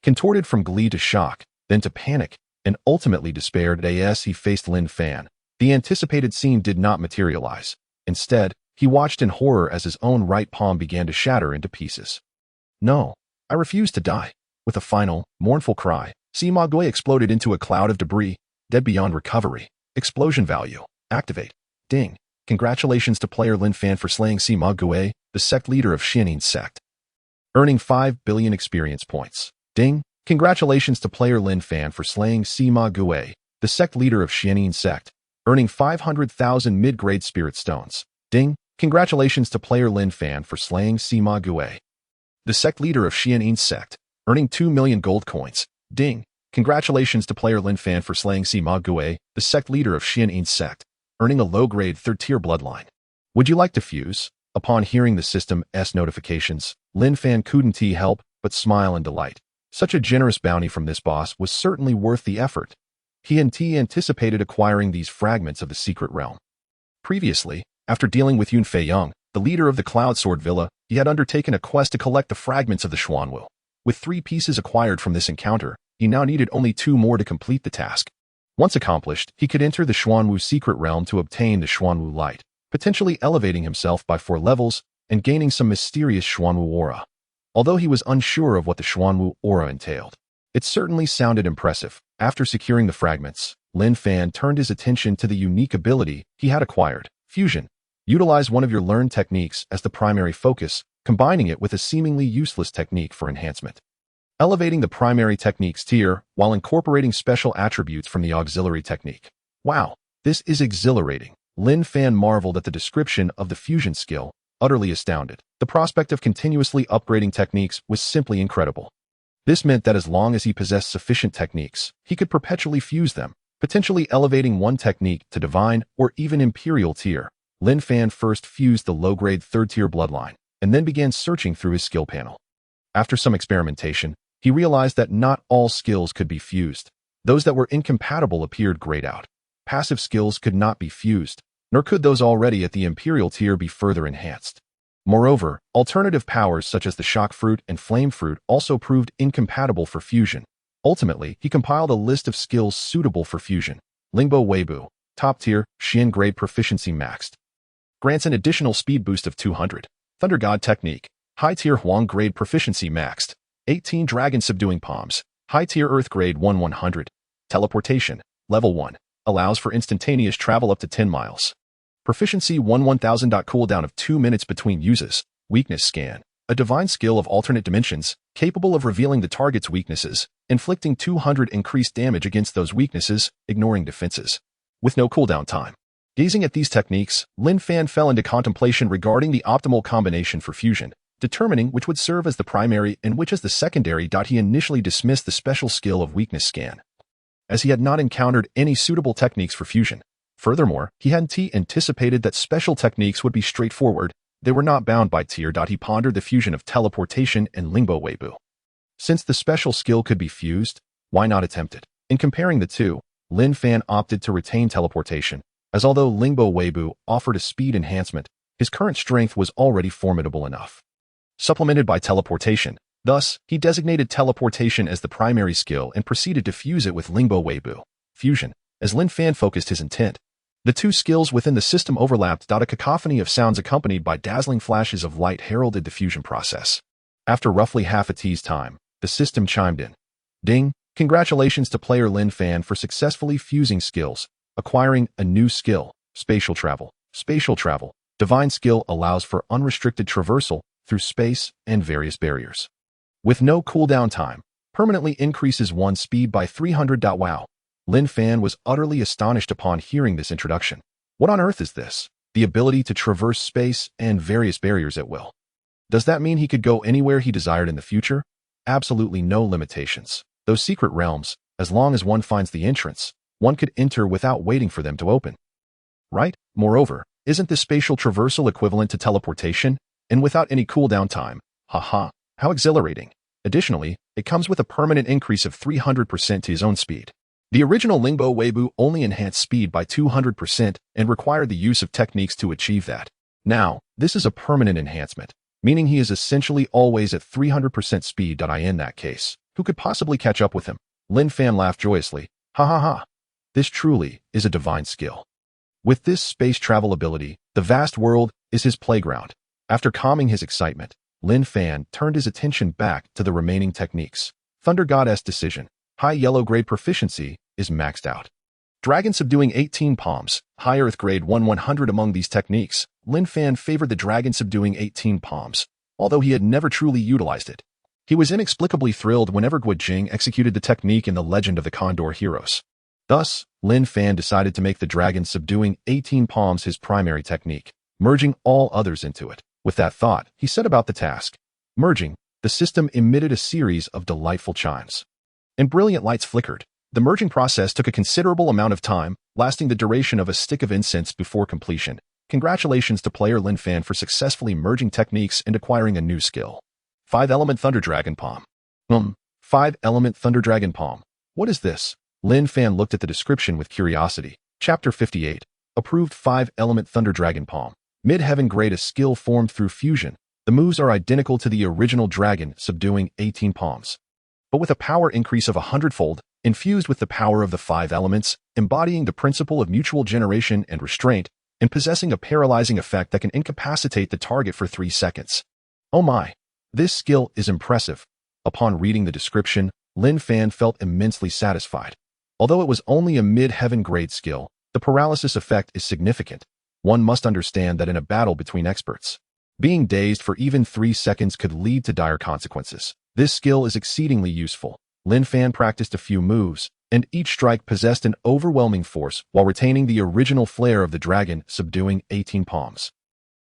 contorted from glee to shock, then to panic, and ultimately despair. As he faced Lin Fan, the anticipated scene did not materialize. Instead, he watched in horror as his own right palm began to shatter into pieces. No, I refuse to die. With a final, mournful cry, Sima Gui exploded into a cloud of debris, dead beyond recovery. Explosion value. Activate. Ding. Congratulations to player Lin Fan for slaying Sima Gui, the sect leader of Xianin sect, earning 5 billion experience points. Ding. Congratulations to player Lin Fan for slaying Sima Gui, the sect leader of Xianin sect, earning 500,000 mid-grade spirit stones. Ding. Congratulations to player Lin Fan for slaying Sima Gui, the sect leader of Xianin sect, earning 2 million gold coins. Ding. Congratulations to player Lin Fan for slaying Sima Gui, the sect leader of Xianin sect, earning a low-grade 3rd-tier bloodline. Would you like to fuse? Upon hearing the system's notifications, Lin Fan couldn't help but smile in delight. Such a generous bounty from this boss was certainly worth the effort. He anticipated acquiring these fragments of the secret realm. Previously, after dealing with Yun Feiyong, the leader of the Cloud Sword Villa, he had undertaken a quest to collect the fragments of the Xuanwu. With 3 pieces acquired from this encounter, he now needed only 2 more to complete the task. Once accomplished, he could enter the Xuanwu secret realm to obtain the Xuanwu light, potentially elevating himself by 4 levels and gaining some mysterious Xuanwu aura. Although he was unsure of what the Xuanwu aura entailed, it certainly sounded impressive. After securing the fragments, Lin Fan turned his attention to the unique ability he had acquired, Fusion. Utilize one of your learned techniques as the primary focus, combining it with a seemingly useless technique for enhancement. Elevating the primary technique's tier while incorporating special attributes from the auxiliary technique. Wow, this is exhilarating. Lin Fan marveled at the description of the fusion skill, utterly astounded. The prospect of continuously upgrading techniques was simply incredible. This meant that as long as he possessed sufficient techniques, he could perpetually fuse them, potentially elevating one technique to divine or even imperial tier. Lin Fan first fused the low-grade 3rd-tier bloodline, and then began searching through his skill panel. After some experimentation, he realized that not all skills could be fused. Those that were incompatible appeared grayed out. Passive skills could not be fused, nor could those already at the imperial tier be further enhanced. Moreover, alternative powers such as the shock fruit and flame fruit also proved incompatible for fusion. Ultimately, he compiled a list of skills suitable for fusion. Lingbo Weibo, top tier, Xian grade proficiency maxed. Grants an additional speed boost of 200. Thunder God technique, high tier Huang grade proficiency maxed. 18 dragon subduing palms, high tier earth grade 100. Teleportation, level 1, allows for instantaneous travel up to 10 miles. Proficiency 1000. Cooldown of 2 minutes between uses. Weakness scan, a divine skill of alternate dimensions, capable of revealing the target's weaknesses, inflicting 200 increased damage against those weaknesses, ignoring defenses. With no cooldown time. Gazing at these techniques, Lin Fan fell into contemplation regarding the optimal combination for fusion, determining which would serve as the primary and which as the secondary. He initially dismissed the special skill of weakness scan, as he had not encountered any suitable techniques for fusion. Furthermore, he hadn't anticipated that special techniques would be straightforward. They were not bound by tier. He pondered the fusion of teleportation and Lingbo Weibo. Since the special skill could be fused, why not attempt it? In comparing the two, Lin Fan opted to retain teleportation, as although Lingbo Weibo offered a speed enhancement, his current strength was already formidable enough. Supplemented by teleportation, thus, he designated teleportation as the primary skill and proceeded to fuse it with Lingbo Weibo. Fusion. As Lin Fan focused his intent, the two skills within the system overlapped. A cacophony of sounds accompanied by dazzling flashes of light heralded the fusion process. After roughly half a T's time, the system chimed in. Ding! Congratulations to player Lin Fan for successfully fusing skills, acquiring a new skill, spatial travel. Spatial travel, divine skill allows for unrestricted traversal through space and various barriers. With no cooldown time, permanently increases one's speed by 300. Wow! Lin Fan was utterly astonished upon hearing this introduction. What on earth is this? The ability to traverse space and various barriers at will. Does that mean he could go anywhere he desired in the future? Absolutely no limitations. Those secret realms, as long as one finds the entrance, one could enter without waiting for them to open. Right? Moreover, isn't this spatial traversal equivalent to teleportation, and without any cooldown time? Haha, how exhilarating. Additionally, it comes with a permanent increase of 300% to his own speed. The original Lingbo Weibo only enhanced speed by 200% and required the use of techniques to achieve that. Now, this is a permanent enhancement. meaning he is essentially always at 300% speed. In that case, who could possibly catch up with him? Lin Fan laughed joyously. Ha ha ha. This truly is a divine skill. With this space travel ability, the vast world is his playground. After calming his excitement, Lin Fan turned his attention back to the remaining techniques. Thunder Goddess Decision. High yellow grade proficiency is maxed out. Dragon Subduing 18 Palms. High Earth Grade 100. Among these techniques, Lin Fan favored the Dragon Subduing 18 Palms, although he had never truly utilized it. He was inexplicably thrilled whenever Guo Jing executed the technique in the Legend of the Condor Heroes. Thus, Lin Fan decided to make the Dragon Subduing 18 Palms his primary technique, merging all others into it. With that thought, he set about the task. Merging, the system emitted a series of delightful chimes, and brilliant lights flickered. The merging process took a considerable amount of time, lasting the duration of a stick of incense before completion. Congratulations to player Lin Fan for successfully merging techniques and acquiring a new skill. 5-Element Thunder Dragon Palm. 5-Element Thunder Dragon Palm. What is this? Lin Fan looked at the description with curiosity. Chapter 58. Approved 5-Element Thunder Dragon Palm. Mid-Heaven Grade, a skill formed through fusion. The moves are identical to the original Dragon Subduing 18 Palms, but with a power increase of 100-fold, infused with the power of the 5 elements, embodying the principle of mutual generation and restraint, and possessing a paralyzing effect that can incapacitate the target for 3 seconds. Oh my! This skill is impressive. Upon reading the description, Lin Fan felt immensely satisfied. Although it was only a mid-heaven grade skill, the paralysis effect is significant. One must understand that in a battle between experts, being dazed for even 3 seconds could lead to dire consequences. This skill is exceedingly useful. Lin Fan practiced a few moves, and each strike possessed an overwhelming force while retaining the original flair of the Dragon Subduing 18 Palms.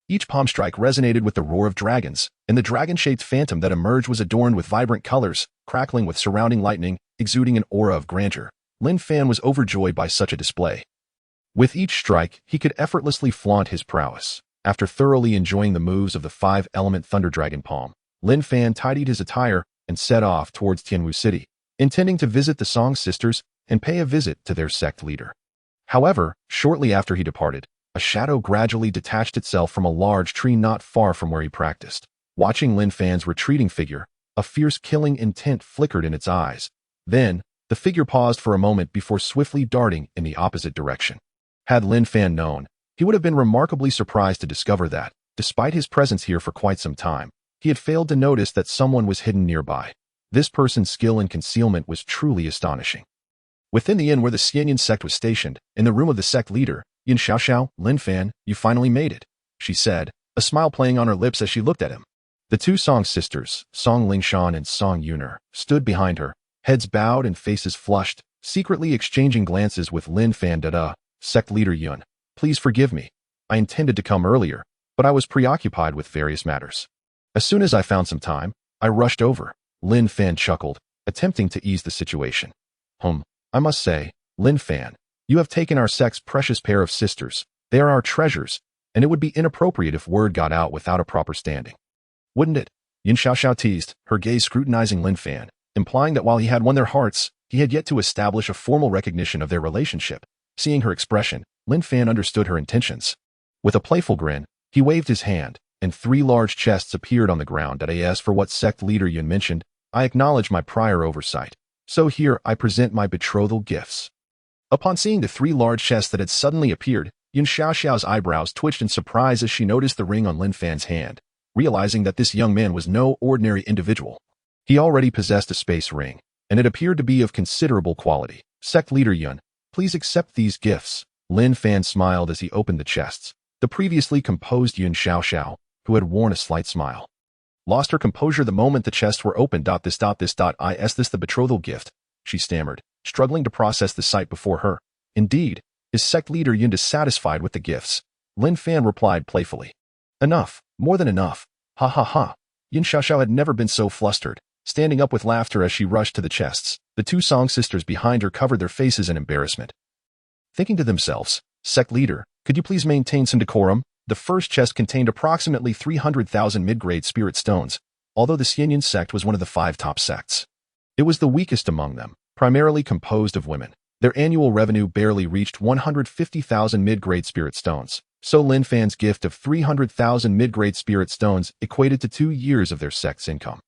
Each palm strike resonated with the roar of dragons, and the dragon-shaped phantom that emerged was adorned with vibrant colors, crackling with surrounding lightning, exuding an aura of grandeur. Lin Fan was overjoyed by such a display. With each strike, he could effortlessly flaunt his prowess. After thoroughly enjoying the moves of the 5-Element Thunder Dragon Palm, Lin Fan tidied his attire and set off towards Tianwu City, intending to visit the Song sisters and pay a visit to their sect leader. However, shortly after he departed, a shadow gradually detached itself from a large tree not far from where he practiced. Watching Lin Fan's retreating figure, a fierce killing intent flickered in its eyes. Then, the figure paused for a moment before swiftly darting in the opposite direction. Had Lin Fan known, he would have been remarkably surprised to discover that, despite his presence here for quite some time, he had failed to notice that someone was hidden nearby. This person's skill in concealment was truly astonishing. Within the inn where the Xianyan sect was stationed, in the room of the sect leader, Yin Xiaoxiao, Lin Fan, you finally made it, she said, a smile playing on her lips as she looked at him. The 2 Song sisters, Song Lingshan and Song Yuner, stood behind her, heads bowed and faces flushed, secretly exchanging glances with Lin Fan. Sect leader Yun, please forgive me. I intended to come earlier, but I was preoccupied with various matters. As soon as I found some time, I rushed over. Lin Fan chuckled, attempting to ease the situation. I must say, Lin Fan, you have taken our sect's precious pair of sisters. They are our treasures, and it would be inappropriate if word got out without a proper standing. Wouldn't it? Yin Xiaoxiao teased, her gaze scrutinizing Lin Fan, implying that while he had won their hearts, he had yet to establish a formal recognition of their relationship. Seeing her expression, Lin Fan understood her intentions. With a playful grin, he waved his hand, and 3 large chests appeared on the ground. As for what sect leader Yun mentioned, I acknowledge my prior oversight. So here I present my betrothal gifts. Upon seeing the 3 large chests that had suddenly appeared, Yin Xiaoxiao's eyebrows twitched in surprise as she noticed the ring on Lin Fan's hand, realizing that this young man was no ordinary individual. He already possessed a space ring, and it appeared to be of considerable quality. Sect leader Yun, please accept these gifts. Lin Fan smiled as he opened the chests. The previously composed Yin Xiaoxiao, who had worn a slight smile, lost her composure the moment the chests were opened. Is this the betrothal gift? She stammered, struggling to process the sight before her. Indeed, is sect leader Yun dissatisfied with the gifts? Lin Fan replied playfully. Enough, more than enough. Ha ha ha. Yin Xiaoxiao had never been so flustered, standing up with laughter as she rushed to the chests. The 2 Song sisters behind her covered their faces in embarrassment, thinking to themselves, sect leader, could you please maintain some decorum? The first chest contained approximately 300,000 mid-grade spirit stones, although the Xianyan sect was one of the 5 top sects. It was the weakest among them, primarily composed of women. Their annual revenue barely reached 150,000 mid-grade spirit stones. So Lin Fan's gift of 300,000 mid-grade spirit stones equated to 2 years of their sect's income.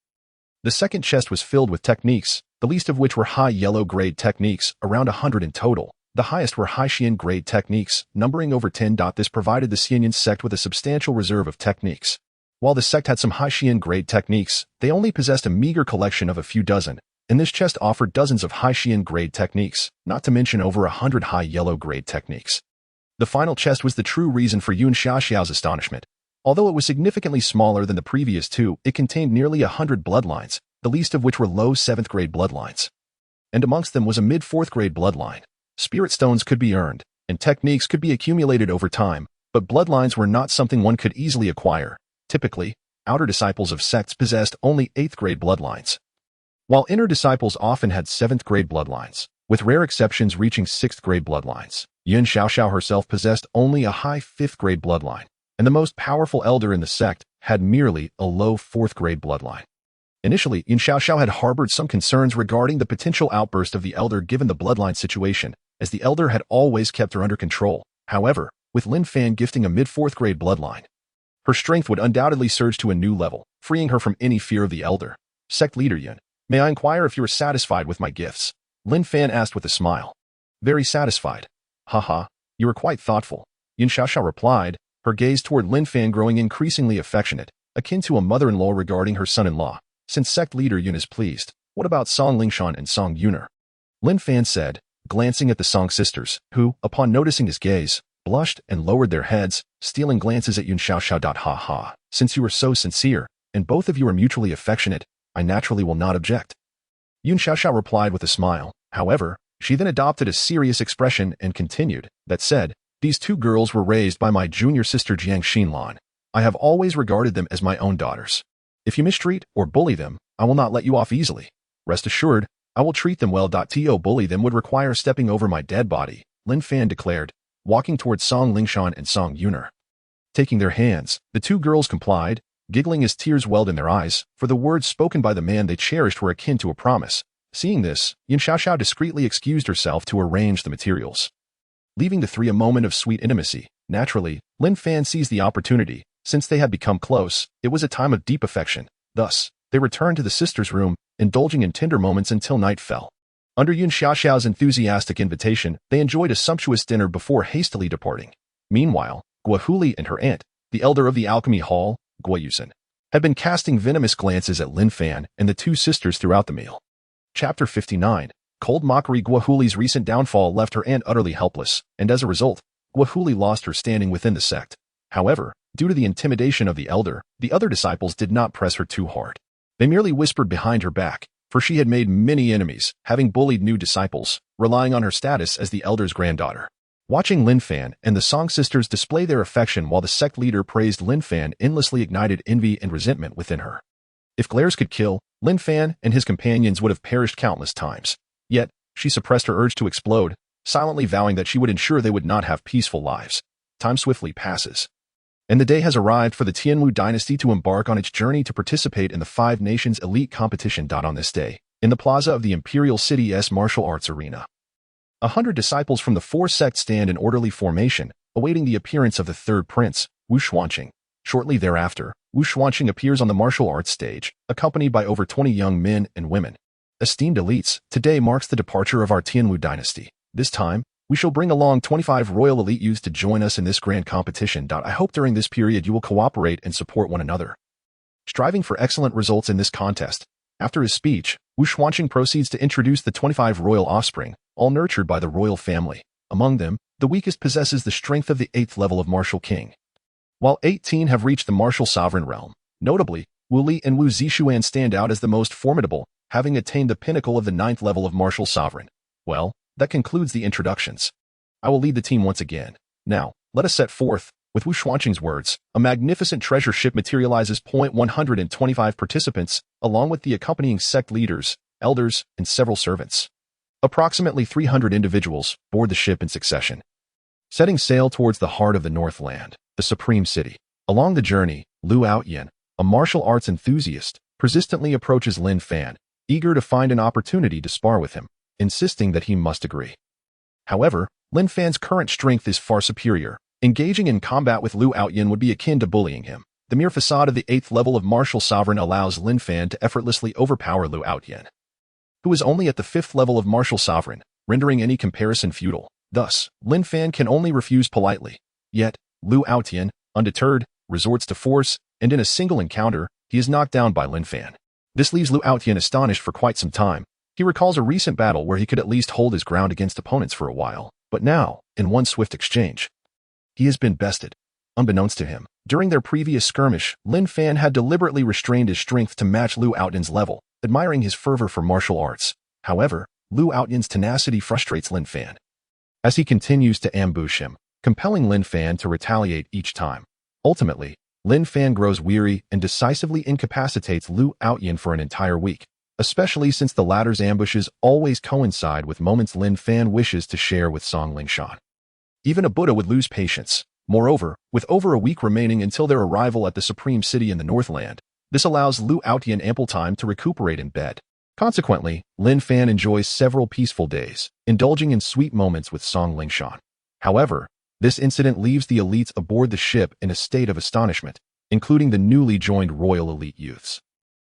The second chest was filled with techniques, the least of which were high yellow grade techniques, around 100 in total. The highest were high Xian grade techniques, numbering over 10. This provided the Xianyan sect with a substantial reserve of techniques. While the sect had some high Xian grade techniques, they only possessed a meager collection of a few dozen, and this chest offered dozens of high Xian grade techniques, not to mention over 100 high yellow grade techniques. The final chest was the true reason for Yun Xiaoxiao's astonishment. Although it was significantly smaller than the previous two, it contained nearly 100 bloodlines, the least of which were low 7th grade bloodlines. And amongst them was a mid-4th grade bloodline. Spirit stones could be earned, and techniques could be accumulated over time, but bloodlines were not something one could easily acquire. Typically, outer disciples of sects possessed only 8th grade bloodlines, while inner disciples often had 7th grade bloodlines, with rare exceptions reaching 6th grade bloodlines. Yun Xiaoxiao herself possessed only a high 5th grade bloodline, and the most powerful elder in the sect had merely a low 4th grade bloodline. Initially, Yun Xiaoxiao had harbored some concerns regarding the potential outburst of the elder given the bloodline situation, as the elder had always kept her under control. However, with Lin Fan gifting a mid-4th grade bloodline, her strength would undoubtedly surge to a new level, freeing her from any fear of the elder. Sect leader Yun, may I inquire if you are satisfied with my gifts? Lin Fan asked with a smile. Very satisfied. Haha, you are quite thoughtful. Yun Xiaoxiao replied, her gaze toward Lin Fan growing increasingly affectionate, akin to a mother-in-law regarding her son-in-law. Since sect leader Yun is pleased, what about Song Lingshan and Song Yuner? Lin Fan said, glancing at the Song sisters, who, upon noticing his gaze, blushed and lowered their heads, stealing glances at Yun Xiaoxiao. Ha ha, since you are so sincere, and both of you are mutually affectionate, I naturally will not object. Yun Xiaoxiao replied with a smile. However, she then adopted a serious expression and continued, that said, these two girls were raised by my junior sister Jiang Xinlan. I have always regarded them as my own daughters. If you mistreat or bully them, I will not let you off easily. Rest assured, I will treat them well. To bully them would require stepping over my dead body, Lin Fan declared, walking towards Song Lingshan and Song Yuner. Taking their hands, the two girls complied, giggling as tears welled in their eyes, for the words spoken by the man they cherished were akin to a promise. Seeing this, Yun Xiaoxiao discreetly excused herself to arrange the materials. Leaving the three a moment of sweet intimacy, naturally, Lin Fan seized the opportunity. Since they had become close, it was a time of deep affection. Thus, they returned to the sisters' room, indulging in tender moments until night fell. Under Yun Xiaoxiao's enthusiastic invitation, they enjoyed a sumptuous dinner before hastily departing. Meanwhile, Guohuli and her aunt, the elder of the alchemy hall, Guoyusen, had been casting venomous glances at Lin Fan and the two sisters throughout the meal. Chapter 59. Cold mockery. Guohuli's recent downfall left her aunt utterly helpless, and as a result, Guohuli lost her standing within the sect. However, due to the intimidation of the elder, the other disciples did not press her too hard. They merely whispered behind her back, for she had made many enemies, having bullied new disciples, relying on her status as the elder's granddaughter. Watching Lin Fan and the Song sisters display their affection while the sect leader praised Lin Fan endlessly ignited envy and resentment within her. If glares could kill, Lin Fan and his companions would have perished countless times. Yet, she suppressed her urge to explode, silently vowing that she would ensure they would not have peaceful lives. Time swiftly passes, and the day has arrived for the Tianwu dynasty to embark on its journey to participate in the Five Nations Elite Competition. On this day, in the plaza of the Imperial City's martial arts arena, 100 disciples from the four sects stand in orderly formation, awaiting the appearance of the third prince, Wu Xuanqing. Shortly thereafter, Wu Xuanqing appears on the martial arts stage, accompanied by over 20 young men and women. Esteemed elites, today marks the departure of our Tianwu dynasty. This time, we shall bring along 25 royal elite youths to join us in this grand competition. I hope during this period you will cooperate and support one another, striving for excellent results in this contest. After his speech, Wu Xuanqing proceeds to introduce the 25 royal offspring, all nurtured by the royal family. Among them, the weakest possesses the strength of the 8th level of martial king, while 18 have reached the martial sovereign realm. Notably, Wu Li and Wu Zixuan stand out as the most formidable, having attained the pinnacle of the 9th level of martial sovereign. Well, that concludes the introductions. I will lead the team once again. Now, let us set forth. With Wu Xuanqing's words, a magnificent treasure ship materializes. 125 participants, along with the accompanying sect leaders, elders, and several servants. Approximately 300 individuals board the ship in succession, setting sail towards the heart of the Northland, the Supreme City. Along the journey, Liu Outyan, a martial arts enthusiast, persistently approaches Lin Fan, eager to find an opportunity to spar with him, insisting that he must agree. However, Lin Fan's current strength is far superior, Engaging in combat with Liu Outyin would be akin to bullying him. The mere facade of the 8th level of martial sovereign allows Lin Fan to effortlessly overpower Liu Outyin, who is only at the 5th level of martial sovereign, rendering any comparison futile. Thus, Lin Fan can only refuse politely. Yet, Liu Outyin, undeterred, resorts to force, and in a single encounter, he is knocked down by Lin Fan. This leaves Liu Outyin astonished for quite some time. He recalls a recent battle where he could at least hold his ground against opponents for a while, but now, in one swift exchange, he has been bested. Unbeknownst to him, during their previous skirmish, Lin Fan had deliberately restrained his strength to match Liu Outyan's level, admiring his fervor for martial arts. However, Liu Outyan's tenacity frustrates Lin Fan, as he continues to ambush him, compelling Lin Fan to retaliate each time. Ultimately, Lin Fan grows weary and decisively incapacitates Liu Outyin for an entire week, especially since the latter's ambushes always coincide with moments Lin Fan wishes to share with Song Lingshan. Even a Buddha would lose patience. Moreover, with over a week remaining until their arrival at the Supreme City in the Northland, this allows Liu Outyin ample time to recuperate in bed. Consequently, Lin Fan enjoys several peaceful days, indulging in sweet moments with Song Lingshan. However, this incident leaves the elites aboard the ship in a state of astonishment, including the newly joined royal elite youths.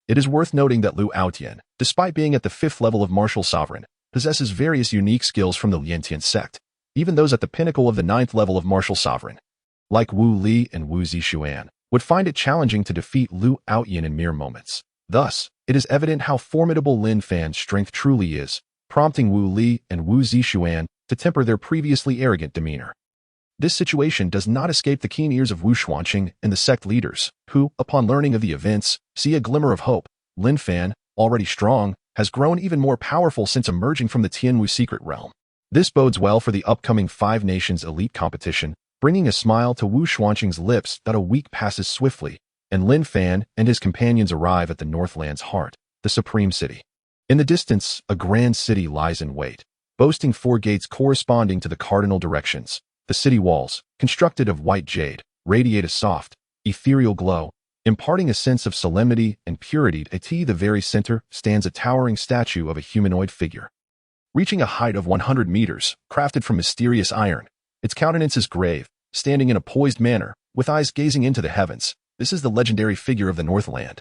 It is worth noting that Liu Outyin, despite being at the 5th level of martial sovereign, possesses various unique skills from the Liantian sect, even those at the pinnacle of the 9th level of martial sovereign, like Wu Li and Wu Zixuan, would find it challenging to defeat Liu Outyin in mere moments. Thus, it is evident how formidable Lin Fan's strength truly is, prompting Wu Li and Wu Zixuan to temper their previously arrogant demeanor. This situation does not escape the keen ears of Wu Xuanqing and the sect leaders, who, upon learning of the events, see a glimmer of hope. Lin Fan, already strong, has grown even more powerful since emerging from the Tianwu secret realm. This bodes well for the upcoming 5 Nations elite competition, bringing a smile to Wu Xuanqing's lips that a week passes swiftly, and Lin Fan and his companions arrive at the Northland's heart, the Supreme City. In the distance, a grand city lies in wait, boasting 4 gates corresponding to the cardinal directions. The city walls, constructed of white jade, radiate a soft, ethereal glow, imparting a sense of solemnity and purity. At the very center stands a towering statue of a humanoid figure, reaching a height of 100 meters, crafted from mysterious iron. Its countenance is grave, standing in a poised manner, with eyes gazing into the heavens. This is the legendary figure of the Northland.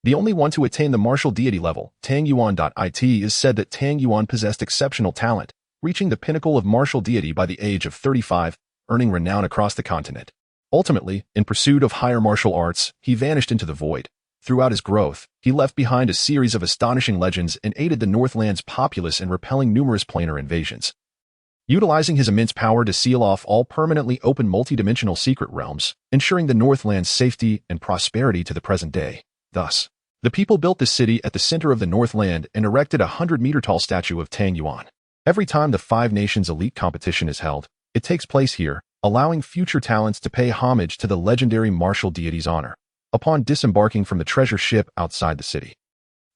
The only one to attain the martial deity level, Tang Yuan. It is said that Tang Yuan possessed exceptional talent, reaching the pinnacle of martial deity by the age of 35, earning renown across the continent. Ultimately, in pursuit of higher martial arts, he vanished into the void. Throughout his growth, he left behind a series of astonishing legends and aided the Northland's populace in repelling numerous planar invasions. Utilizing his immense power to seal off all permanently open multidimensional secret realms, ensuring the Northland's safety and prosperity to the present day. Thus, the people built this city at the center of the Northland and erected a 100-meter-tall statue of Tang Yuan. Every time the 5 Nations elite competition is held, it takes place here, allowing future talents to pay homage to the legendary martial deity's honor. Upon disembarking from the treasure ship outside the city,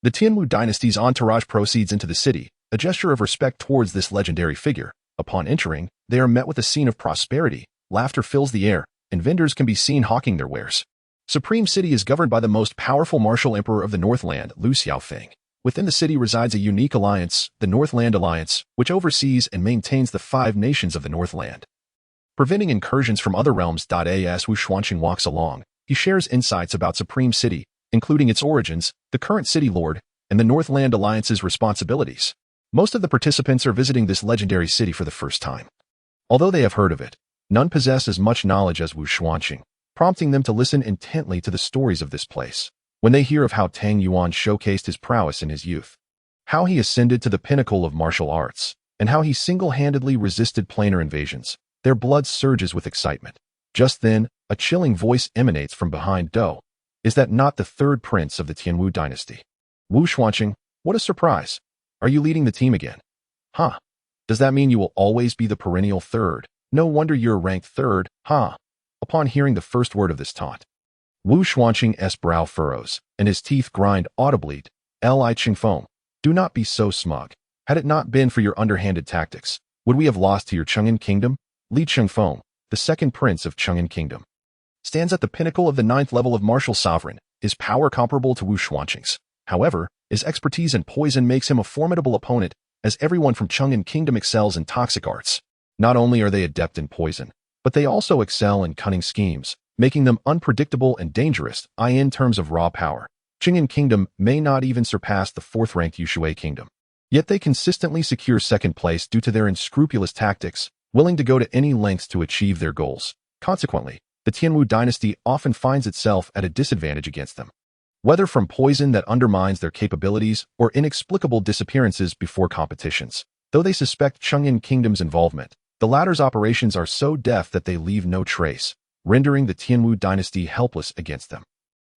the Tianwu dynasty's entourage proceeds into the city, a gesture of respect towards this legendary figure. Upon entering, they are met with a scene of prosperity, laughter fills the air, and vendors can be seen hawking their wares. Supreme City is governed by the most powerful martial emperor of the Northland, Lu Xiaofeng. Within the city resides a unique alliance, the Northland Alliance, which oversees and maintains the 5 nations of the Northland, preventing incursions from other realms. As Wu Xuanqing walks along, he shares insights about Supreme City, including its origins, the current city lord, and the Northland Alliance's responsibilities. Most of the participants are visiting this legendary city for the first time. Although they have heard of it, none possess as much knowledge as Wu Xuanqing, prompting them to listen intently to the stories of this place. When they hear of how Tang Yuan showcased his prowess in his youth, how he ascended to the pinnacle of martial arts, and how he single-handedly resisted planar invasions, their blood surges with excitement. Just then, a chilling voice emanates from behind Do. Is that not the 3rd prince of the Tianwu dynasty? Wu Xuanqing, what a surprise. Are you leading the team again? Huh. Does that mean you will always be the perennial 3rd? No wonder you're ranked 3rd, huh? Upon hearing the first word of this taunt, Wu Xuanqing's brow furrows, and his teeth grind audibly. Li Qingfeng, do not be so smug. Had it not been for your underhanded tactics, would we have lost to your Chang'an kingdom? Li Qingfeng, the 2nd prince of Chang'an kingdom, stands at the pinnacle of the 9th level of martial sovereign. His power comparable to Wu Xuanqing's. However, his expertise in poison makes him a formidable opponent, as everyone from Chang'an kingdom excels in toxic arts. Not only are they adept in poison, but they also excel in cunning schemes, making them unpredictable and dangerous. In terms of raw power, Qingyan Kingdom may not even surpass the fourth-ranked Yushui Kingdom. Yet they consistently secure second place due to their unscrupulous tactics, willing to go to any lengths to achieve their goals. Consequently, the Tianwu dynasty often finds itself at a disadvantage against them. Whether from poison that undermines their capabilities or inexplicable disappearances before competitions. Though they suspect Qingyan Kingdom's involvement, the latter's operations are so deft that they leave no trace, rendering the Tianwu dynasty helpless against them.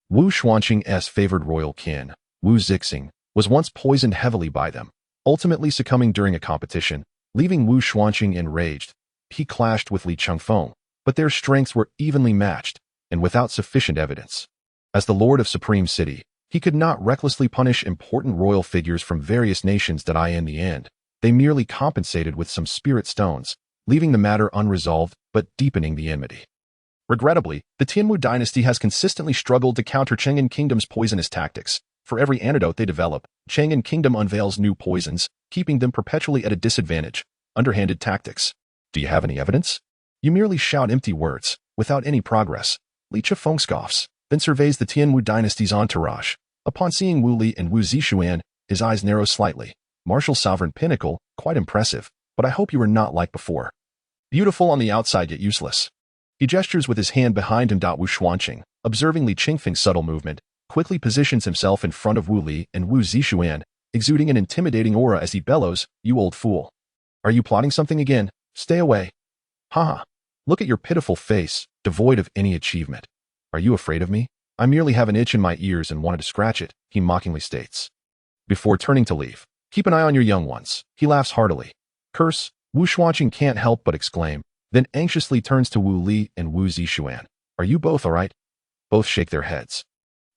Wu Xuanqing's favored royal kin, Wu Zixing, was once poisoned heavily by them, ultimately succumbing during a competition, leaving Wu Xuanqing enraged. He clashed with Li Chengfeng, but their strengths were evenly matched, and without sufficient evidence. As the Lord of Supreme City, he could not recklessly punish important royal figures from various nations that in the end, they merely compensated with some spirit stones, leaving the matter unresolved but deepening the enmity. Regrettably, the Tianwu dynasty has consistently struggled to counter Qingyan Kingdom's poisonous tactics. For every antidote they develop, Qingyan Kingdom unveils new poisons, keeping them perpetually at a disadvantage. Underhanded tactics. Do you have any evidence? You merely shout empty words, without any progress. Li Chifeng scoffs, then surveys the Tianwu dynasty's entourage. Upon seeing Wu Li and Wu Zixuan, his eyes narrow slightly. Martial sovereign pinnacle, quite impressive, but I hope you are not like before. Beautiful on the outside yet useless. He gestures with his hand behind him. Wu Xuanqing, observing Li Qingfeng's subtle movement, quickly positions himself in front of Wu Li and Wu Zixuan, exuding an intimidating aura as he bellows, "You old fool. Are you plotting something again? Stay away. Haha. Look at your pitiful face, devoid of any achievement. Are you afraid of me? I merely have an itch in my ears and wanted to scratch it," he mockingly states. Before turning to leave, "Keep an eye on your young ones." He laughs heartily. Curse, Wu Xuanqing can't help but exclaim, then anxiously turns to Wu Li and Wu Zixuan. "Are you both all right?" Both shake their heads.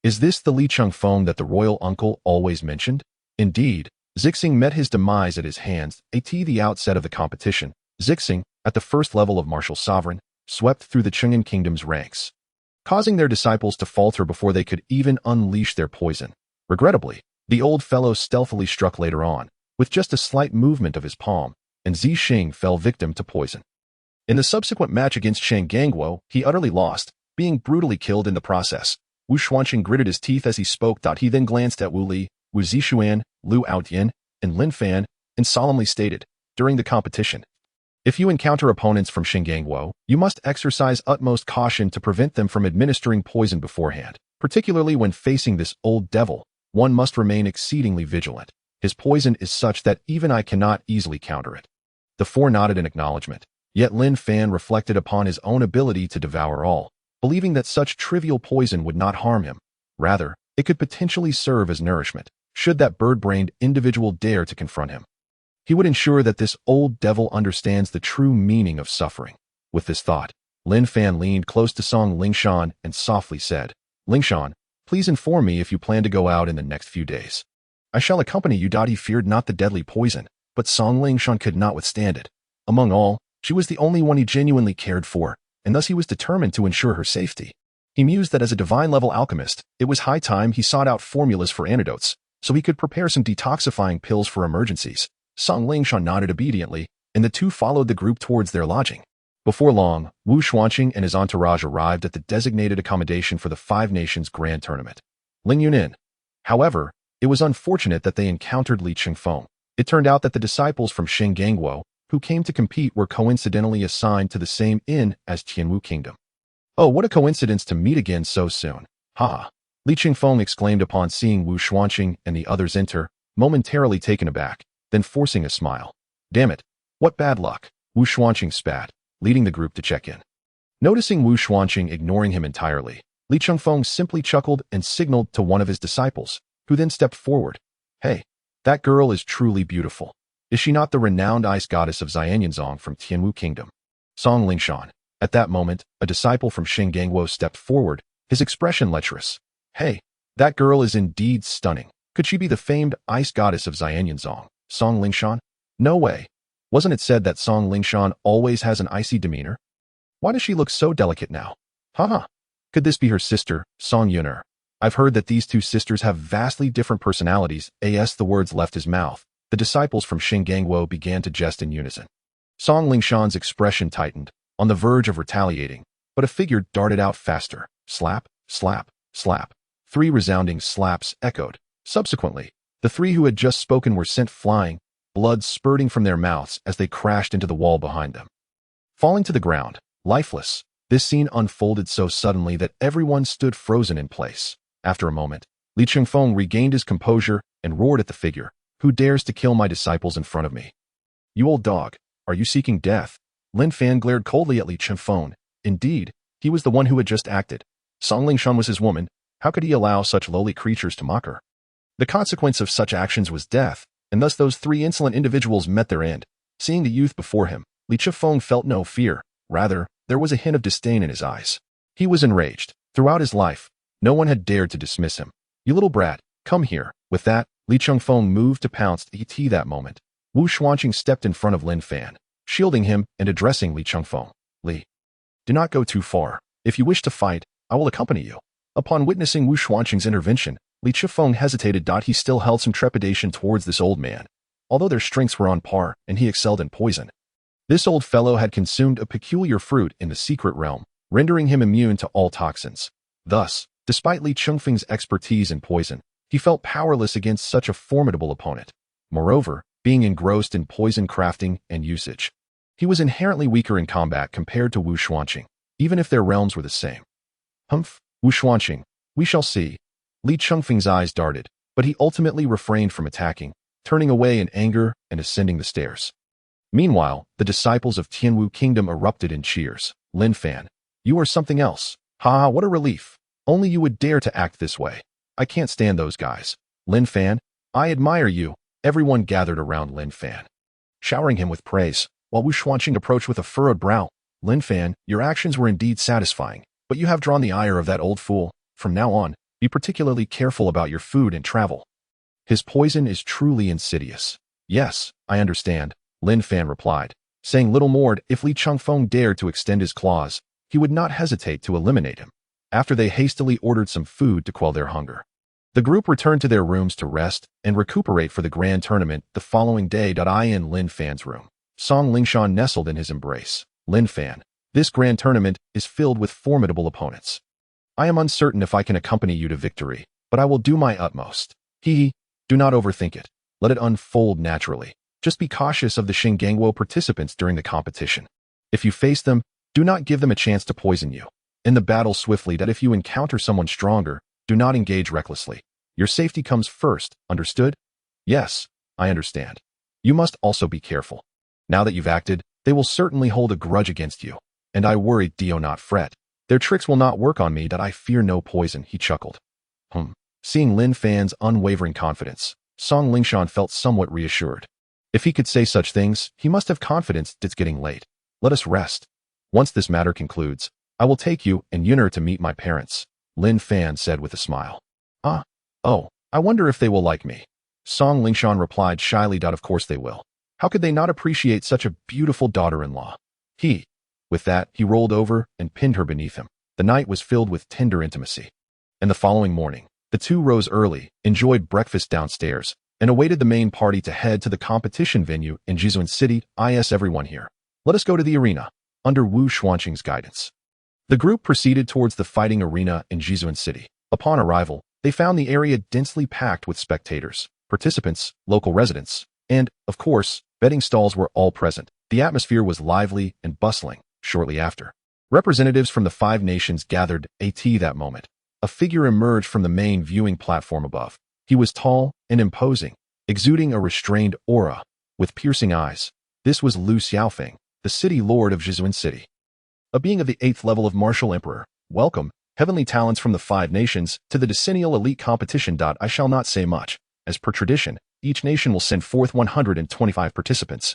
Is this the Li Chengfeng that the royal uncle always mentioned? Indeed, Zixing met his demise at his hands. At the outset of the competition, Zixing, at the first level of martial sovereign, swept through the Qingyan Kingdom's ranks, causing their disciples to falter before they could even unleash their poison. Regrettably, the old fellow stealthily struck later on, with just a slight movement of his palm, and Zixing fell victim to poison. In the subsequent match against Shang Gangguo, he utterly lost, being brutally killed in the process. Wu Xuanqing gritted his teeth as he spoke. He then glanced at Wu Li, Wu Zixuan, Liu Outyan, and Lin Fan, and solemnly stated, "During the competition, if you encounter opponents from Shangangguo, you must exercise utmost caution to prevent them from administering poison beforehand. Particularly when facing this old devil, one must remain exceedingly vigilant. His poison is such that even I cannot easily counter it." The four nodded in acknowledgement, yet Lin Fan reflected upon his own ability to devour all, believing that such trivial poison would not harm him. Rather, it could potentially serve as nourishment, should that bird-brained individual dare to confront him. He would ensure that this old devil understands the true meaning of suffering. With this thought, Lin Fan leaned close to Song Lingshan and softly said, "Lingshan, please inform me if you plan to go out in the next few days. I shall accompany you." He feared not the deadly poison, but Song Lingshan could not withstand it. Among all, she was the only one he genuinely cared for, and thus he was determined to ensure her safety. He mused that as a divine-level alchemist, it was high time he sought out formulas for antidotes, so he could prepare some detoxifying pills for emergencies. Song Lingshan nodded obediently, and the two followed the group towards their lodging. Before long, Wu Xuanqing and his entourage arrived at the designated accommodation for the Five Nations Grand Tournament, Ling Yunin. However, it was unfortunate that they encountered Li Chengfeng. It turned out that the disciples from Shangangguo, who came to compete, were coincidentally assigned to the same inn as Tianwu Kingdom. "Oh, what a coincidence to meet again so soon. Haha," Li Chengfeng exclaimed upon seeing Wu Xuanqing and the others enter, momentarily taken aback, then forcing a smile. "Damn it, what bad luck," Wu Xuanqing spat, leading the group to check in. Noticing Wu Xuanqing ignoring him entirely, Li Chengfeng simply chuckled and signaled to one of his disciples, who then stepped forward. "Hey, that girl is truly beautiful. Is she not the renowned ice goddess of Xianyanzong from Tianwu Kingdom?" Song Lingshan. At that moment, a disciple from Shangangguo stepped forward, his expression lecherous. "Hey, that girl is indeed stunning. Could she be the famed ice goddess of Xianyanzong, Song Lingshan? No way. Wasn't it said that Song Lingshan always has an icy demeanor? Why does she look so delicate now? Haha. Could this be her sister, Song Yuner? I've heard that these two sisters have vastly different personalities." As the words left his mouth, the disciples from Shangangguo began to jest in unison. Song Lingshan's expression tightened, on the verge of retaliating, but a figure darted out faster. Slap, slap, slap. 3 resounding slaps echoed. Subsequently, the 3 who had just spoken were sent flying, blood spurting from their mouths as they crashed into the wall behind them. Falling to the ground, lifeless, this scene unfolded so suddenly that everyone stood frozen in place. After a moment, Li Chengfeng regained his composure and roared at the figure. Who dares to kill my disciples in front of me? You old dog, are you seeking death? Lin Fan glared coldly at Li Chengfeng. Indeed, he was the one who had just acted. Song Lingshan was his woman. How could he allow such lowly creatures to mock her? The consequence of such actions was death, and thus those 3 insolent individuals met their end. Seeing the youth before him, Li Chengfeng felt no fear. Rather, there was a hint of disdain in his eyes. He was enraged. Throughout his life, no one had dared to dismiss him. You little brat, come here. With that, Li Chengfeng moved to pounce at that moment. Wu Xuanqing stepped in front of Lin Fan, shielding him and addressing Li Chengfeng. Li, do not go too far. If you wish to fight, I will accompany you. Upon witnessing Wu Xuanqing's intervention, Li Chengfeng hesitated. He still held some trepidation towards this old man, although their strengths were on par and he excelled in poison. This old fellow had consumed a peculiar fruit in the secret realm, rendering him immune to all toxins. Thus, despite Li Chengfeng's expertise in poison, he felt powerless against such a formidable opponent. Moreover, being engrossed in poison crafting and usage, he was inherently weaker in combat compared to Wu Xuanqing, even if their realms were the same. Humph, Wu Xuanqing, we shall see. Li Chengfeng's eyes darted, but he ultimately refrained from attacking, turning away in anger and ascending the stairs. Meanwhile, the disciples of Tianwu Kingdom erupted in cheers. Lin Fan, you are something else. Ha, what a relief. Only you would dare to act this way. I can't stand those guys. Lin Fan, I admire you. Everyone gathered around Lin Fan, showering him with praise, while Wu Xuanqing approached with a furrowed brow. Lin Fan, your actions were indeed satisfying, but you have drawn the ire of that old fool. From now on, be particularly careful about your food and travel. His poison is truly insidious. Yes, I understand, Lin Fan replied, saying little more. If Li Chengfeng dared to extend his claws, he would not hesitate to eliminate him. After they hastily ordered some food to quell their hunger, the group returned to their rooms to rest and recuperate for the grand tournament the following day. In Lin Fan's room, Song Lingshan nestled in his embrace. Lin Fan, this grand tournament is filled with formidable opponents. I am uncertain if I can accompany you to victory, but I will do my utmost. Do not overthink it. Let it unfold naturally. Just be cautious of the Xingangwo participants during the competition. If you face them, do not give them a chance to poison you. In the battle swiftly. If you encounter someone stronger, do not engage recklessly. Your safety comes first, understood? Yes, I understand. You must also be careful. Now that you've acted, they will certainly hold a grudge against you. And I worry, do not fret. Their tricks will not work on me. I fear no poison, he chuckled. Seeing Lin Fan's unwavering confidence, Song Lingshan felt somewhat reassured. If he could say such things, he must have confidence. It's getting late. Let us rest. Once this matter concludes, I will take you and Yuner to meet my parents, Lin Fan said with a smile. Oh, I wonder if they will like me. Song Lingshan replied shyly. Of course they will. How could they not appreciate such a beautiful daughter-in-law? With that, he rolled over and pinned her beneath him. The night was filled with tender intimacy. And the following morning, the two rose early, enjoyed breakfast downstairs, and awaited the main party to head to the competition venue in Jizuan City. Everyone here. Let us go to the arena, under Wu Xuanqing's guidance. The group proceeded towards the fighting arena in Jizuan City. Upon arrival, they found the area densely packed with spectators, participants, local residents, and, of course, betting stalls were all present. The atmosphere was lively and bustling. Shortly after, representatives from the 5 nations gathered. That moment, a figure emerged from the main viewing platform above. He was tall and imposing, exuding a restrained aura, with piercing eyes. This was Lu Xiaofeng, the city lord of Jizuan City. A being of the 8th level of martial emperor. Welcome, heavenly talents from the 5 nations, to the decennial elite competition. I shall not say much. As per tradition, each nation will send forth 125 participants,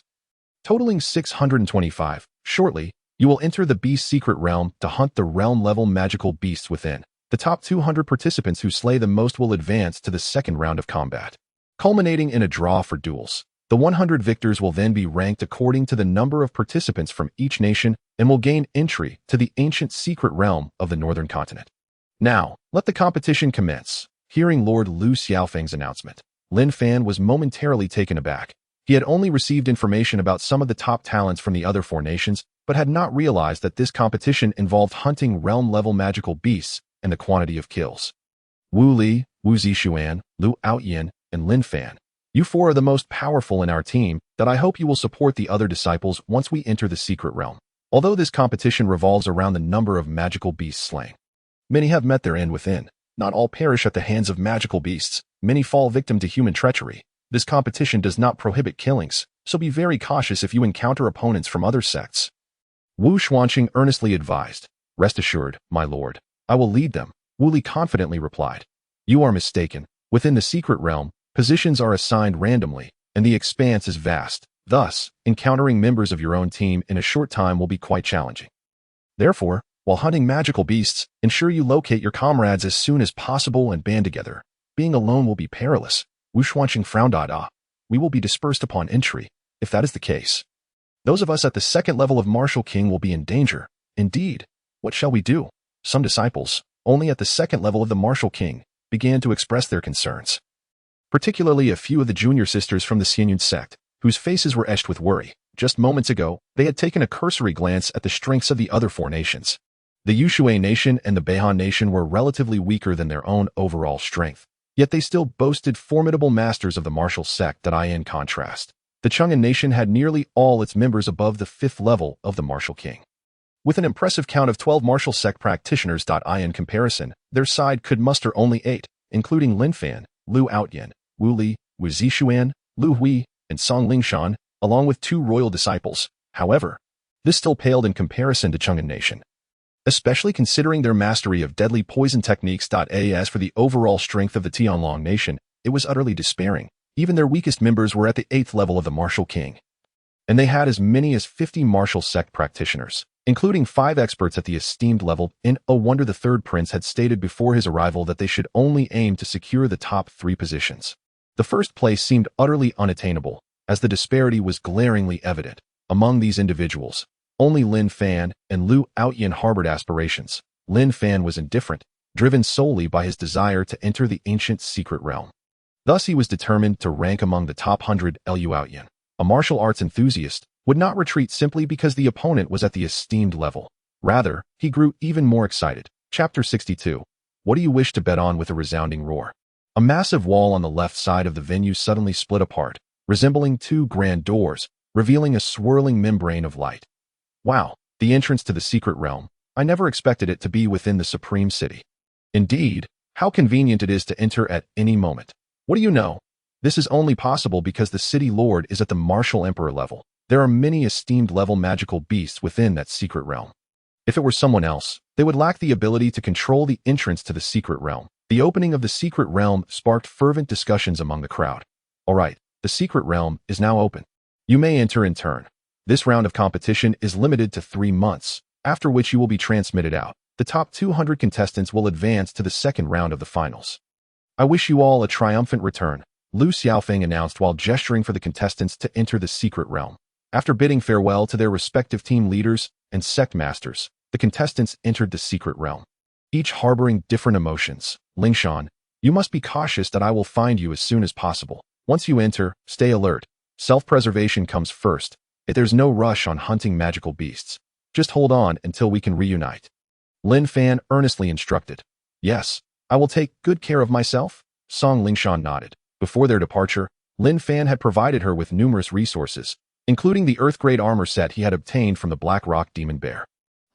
totaling 625. Shortly, you will enter the beast secret realm to hunt the realm-level magical beasts within. The top 200 participants who slay the most will advance to the second round of combat, culminating in a draw for duels. The 100 victors will then be ranked according to the number of participants from each nation and will gain entry to the ancient secret realm of the northern continent. Now, let the competition commence. Hearing Lord Lu Xiaofeng's announcement, Lin Fan was momentarily taken aback. He had only received information about some of the top talents from the other 4 nations, but had not realized that this competition involved hunting realm-level magical beasts and the quantity of kills. Wu Li, Wu Zixuan, Lu Outyin, and Lin Fan. You four are the most powerful in our team that I hope you will support the other disciples once we enter the secret realm. Although this competition revolves around the number of magical beasts slain, many have met their end within. Not all perish at the hands of magical beasts. Many fall victim to human treachery. This competition does not prohibit killings, so be very cautious if you encounter opponents from other sects. Wu Xuanqing earnestly advised. Rest assured, my lord, I will lead them. Wu Li confidently replied. You are mistaken. Within the secret realm, positions are assigned randomly, and the expanse is vast. Thus, encountering members of your own team in a short time will be quite challenging. Therefore, while hunting magical beasts, ensure you locate your comrades as soon as possible and band together. Being alone will be perilous. Wu Xuanqing frowned. We will be dispersed upon entry, if that is the case. Those of us at the second level of Martial King will be in danger. Indeed, what shall we do? Some disciples, only at the second level of the Martial King, began to express their concerns. Particularly a few of the junior sisters from the Xianyun sect, whose faces were etched with worry. Just moments ago, they had taken a cursory glance at the strengths of the other four nations. The Yushui nation and the Beihan nation were relatively weaker than their own overall strength, yet they still boasted formidable masters of the martial sect that in contrast. The Chang'an nation had nearly all its members above the 5th level of the Martial King. With an impressive count of 12 martial sect practitioners. In comparison, their side could muster only 8, including Lin Fan, Lu Outyin, Wu Li, Wu Zixuan, Lu Hui, and Song Lingshan, along with 2 royal disciples. However, this still paled in comparison to Chang'an nation, especially considering their mastery of deadly poison techniques. As for the overall strength of the Tianlong nation, it was utterly despairing. Even their weakest members were at the 8th level of the Martial King, and they had as many as 50 martial sect practitioners, including 5 experts at the esteemed level. In a wonder, the third prince had stated before his arrival that they should only aim to secure the top 3 positions. The first place seemed utterly unattainable, as the disparity was glaringly evident. Among these individuals, only Lin Fan and Lu Outyin harbored aspirations. Lin Fan was indifferent, driven solely by his desire to enter the ancient secret realm. Thus he was determined to rank among the top 100. Lu Outyin, a martial arts enthusiast, would not retreat simply because the opponent was at the esteemed level. Rather, he grew even more excited. Chapter 62. What do you wish to bet on? With a resounding roar, a massive wall on the left side of the venue suddenly split apart, resembling 2 grand doors, revealing a swirling membrane of light. Wow, the entrance to the secret realm. I never expected it to be within the supreme city. Indeed, how convenient it is to enter at any moment. What do you know? This is only possible because the city lord is at the martial emperor level. There are many esteemed level magical beasts within that secret realm. If it were someone else, they would lack the ability to control the entrance to the secret realm. The opening of the secret realm sparked fervent discussions among the crowd. All right, the secret realm is now open. You may enter in turn. This round of competition is limited to 3 months, after which you will be transmitted out. The top 200 contestants will advance to the second round of the finals. I wish you all a triumphant return, Lu Xiaofeng announced while gesturing for the contestants to enter the secret realm. After bidding farewell to their respective team leaders and sect masters, the contestants entered the secret realm, each harboring different emotions. Lingshan, you must be cautious that I will find you as soon as possible. Once you enter, stay alert. Self-preservation comes first. There's no rush on hunting magical beasts. Just hold on until we can reunite. Lin Fan earnestly instructed. Yes, I will take good care of myself. Song Lingshan nodded. Before their departure, Lin Fan had provided her with numerous resources, including the Earth-grade armor set he had obtained from the Black Rock Demon Bear.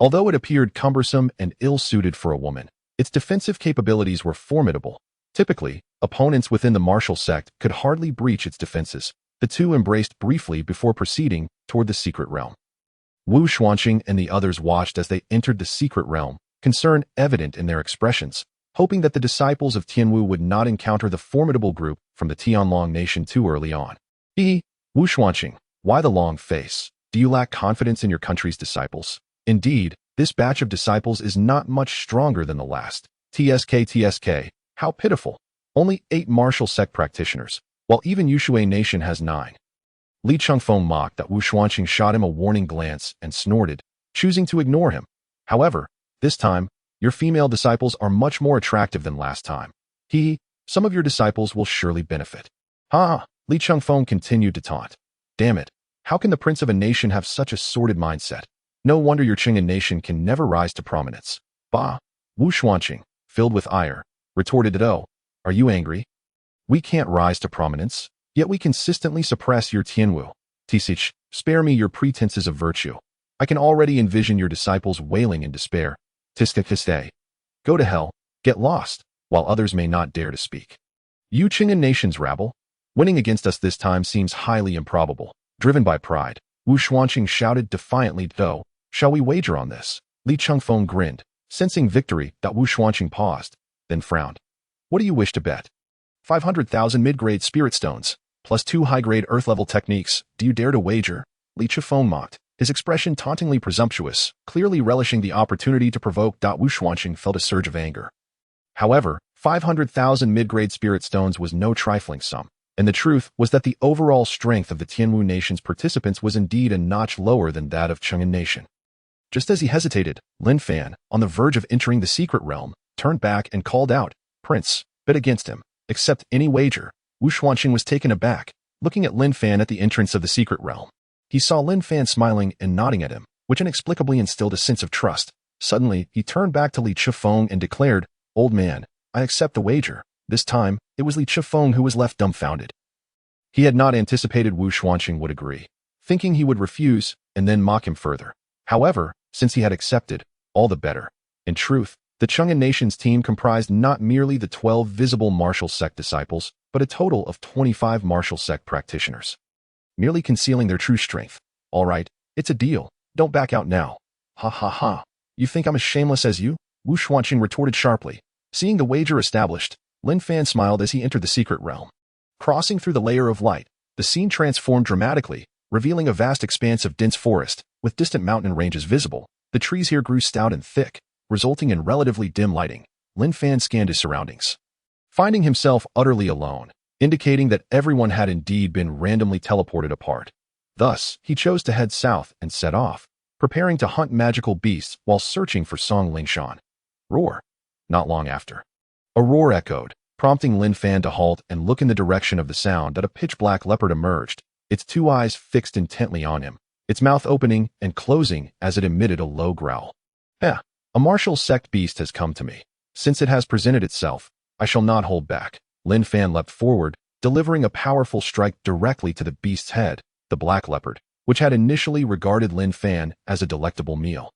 Although it appeared cumbersome and ill-suited for a woman, its defensive capabilities were formidable. Typically, opponents within the martial sect could hardly breach its defenses. The two embraced briefly before proceeding toward the secret realm. Wu Xuanqing and the others watched as they entered the secret realm, concern evident in their expressions, hoping that the disciples of Tianwu would not encounter the formidable group from the Tianlong nation too early on. Wu Xuanqing, why the long face? Do you lack confidence in your country's disciples? Indeed, this batch of disciples is not much stronger than the last. TSK, how pitiful. Only 8 martial sect practitioners, while even Yushui nation has 9. Li Chengfeng mocked that Wu Xuanqing shot him a warning glance and snorted, choosing to ignore him. However, this time, your female disciples are much more attractive than last time. Some of your disciples will surely benefit. Li Chengfeng continued to taunt. Damn it, how can the prince of a nation have such a sordid mindset? No wonder your Qing'an nation can never rise to prominence. Bah! Wu Xuanqing, filled with ire, retorted Do, are you angry? We can't rise to prominence, yet we consistently suppress your Tianwu. Tisich, spare me your pretenses of virtue. I can already envision your disciples wailing in despair. Tiste. Go to hell, get lost, while others may not dare to speak. You Qing'an nation's rabble? Winning against us this time seems highly improbable. Driven by pride, Wu Xuanqing shouted defiantly, Do, shall we wager on this? Li Chengfeng grinned, sensing victory. Wu Xuanqing paused, then frowned. What do you wish to bet? 500,000 mid-grade spirit stones, plus 2 high-grade earth-level techniques. Do you dare to wager? Li Chengfeng mocked, his expression tauntingly presumptuous, clearly relishing the opportunity to provoke. Wu Xuanqing felt a surge of anger. However, 500,000 mid-grade spirit stones was no trifling sum, and the truth was that the overall strength of the Tianwu nation's participants was indeed a notch lower than that of Cheng'an nation. Just as he hesitated, Lin Fan, on the verge of entering the secret realm, turned back and called out, Prince, bet against him. Accept any wager. Wu Xuanqing was taken aback, looking at Lin Fan at the entrance of the secret realm. He saw Lin Fan smiling and nodding at him, which inexplicably instilled a sense of trust. Suddenly, he turned back to Li Chengfeng and declared, Old man, I accept the wager. This time, it was Li Chengfeng who was left dumbfounded. He had not anticipated Wu Xuanqing would agree, thinking he would refuse and then mock him further. However, since he had accepted, all the better. In truth, the Cheng'an nation's team comprised not merely the 12 visible martial sect disciples, but a total of 25 martial sect practitioners, merely concealing their true strength. All right, it's a deal. Don't back out now. Ha ha ha. You think I'm as shameless as you? Wu Xuanqing retorted sharply. Seeing the wager established, Lin Fan smiled as he entered the secret realm. Crossing through the layer of light, the scene transformed dramatically, revealing a vast expanse of dense forest, with distant mountain ranges visible. The trees here grew stout and thick, resulting in relatively dim lighting. Lin Fan scanned his surroundings, finding himself utterly alone, indicating that everyone had indeed been randomly teleported apart. Thus, he chose to head south and set off, preparing to hunt magical beasts while searching for Song Lingshan. Roar. Not long after, a roar echoed, prompting Lin Fan to halt and look in the direction of the sound. That a pitch-black leopard emerged, its 2 eyes fixed intently on him, its mouth opening and closing as it emitted a low growl. A martial sect beast has come to me. Since it has presented itself, I shall not hold back. Lin Fan leapt forward, delivering a powerful strike directly to the beast's head. The black leopard, which had initially regarded Lin Fan as a delectable meal,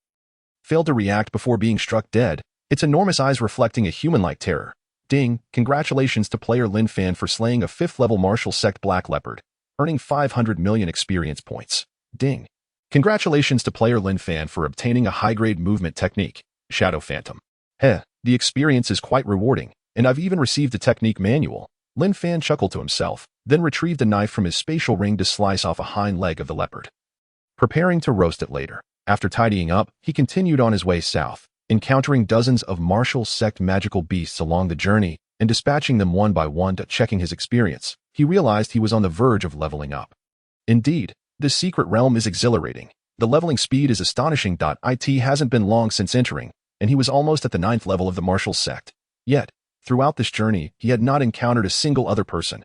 failed to react before being struck dead, its enormous eyes reflecting a human-like terror. Ding! Congratulations to player Lin Fan for slaying a 5th-level martial sect black leopard, earning 500 million experience points. Ding! Congratulations to player Lin Fan for obtaining a high-grade movement technique, Shadow Phantom. The experience is quite rewarding, and I've even received a technique manual. Lin Fan chuckled to himself, then retrieved a knife from his spatial ring to slice off a hind leg of the leopard, preparing to roast it later. After tidying up, he continued on his way south, encountering dozens of martial sect magical beasts along the journey and dispatching them one by one. Checking his experience, he realized he was on the verge of leveling up. Indeed, this secret realm is exhilarating. The leveling speed is astonishing. It hasn't been long since entering, and he was almost at the 9th level of the martial sect. Yet, throughout this journey, he had not encountered a single other person,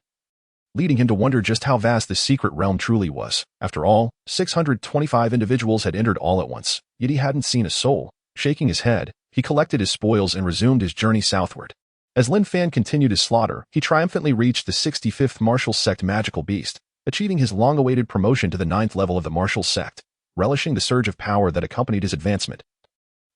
leading him to wonder just how vast this secret realm truly was. After all, 625 individuals had entered all at once, yet he hadn't seen a soul. Shaking his head, he collected his spoils and resumed his journey southward. As Lin Fan continued his slaughter, he triumphantly reached the 65th martial sect magical beast, achieving his long-awaited promotion to the 9th level of the martial sect, relishing the surge of power that accompanied his advancement.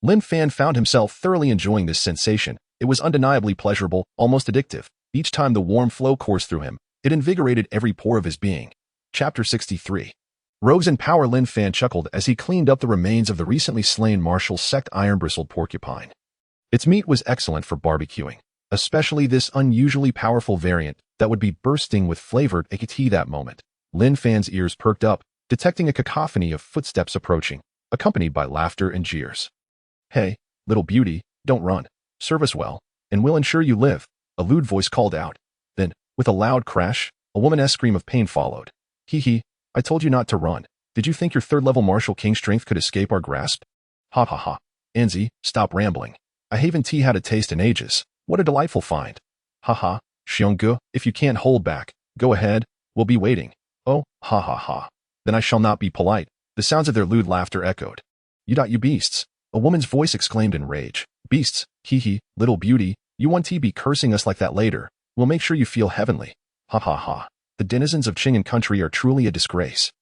Lin Fan found himself thoroughly enjoying this sensation. It was undeniably pleasurable, almost addictive. Each time the warm flow coursed through him, it invigorated every pore of his being. Chapter 63. Rogues in Power. Lin Fan chuckled as he cleaned up the remains of the recently slain martial sect iron-bristled porcupine. Its meat was excellent for barbecuing, especially this unusually powerful variant that would be bursting with flavored AKT that moment. Lin Fan's ears perked up, detecting a cacophony of footsteps approaching, accompanied by laughter and jeers. Hey, little beauty, don't run. Serve us well, and we'll ensure you live, a lewd voice called out. Then, with a loud crash, a woman's scream of pain followed. Hee hee, I told you not to run. Did you think your 3rd-level martial king strength could escape our grasp? Ha ha ha. Anzi, stop rambling. I haven't had a taste in ages. What a delightful find. Ha ha, Xionggu, if you can't hold back, go ahead, we'll be waiting. Oh, ha ha ha. Then I shall not be polite. The sounds of their lewd laughter echoed, You beasts. A woman's voice exclaimed in rage. Beasts, hee hee, little beauty, you won't be cursing us like that later. We'll make sure you feel heavenly. Ha ha ha. The denizens of Qing'an country are truly a disgrace.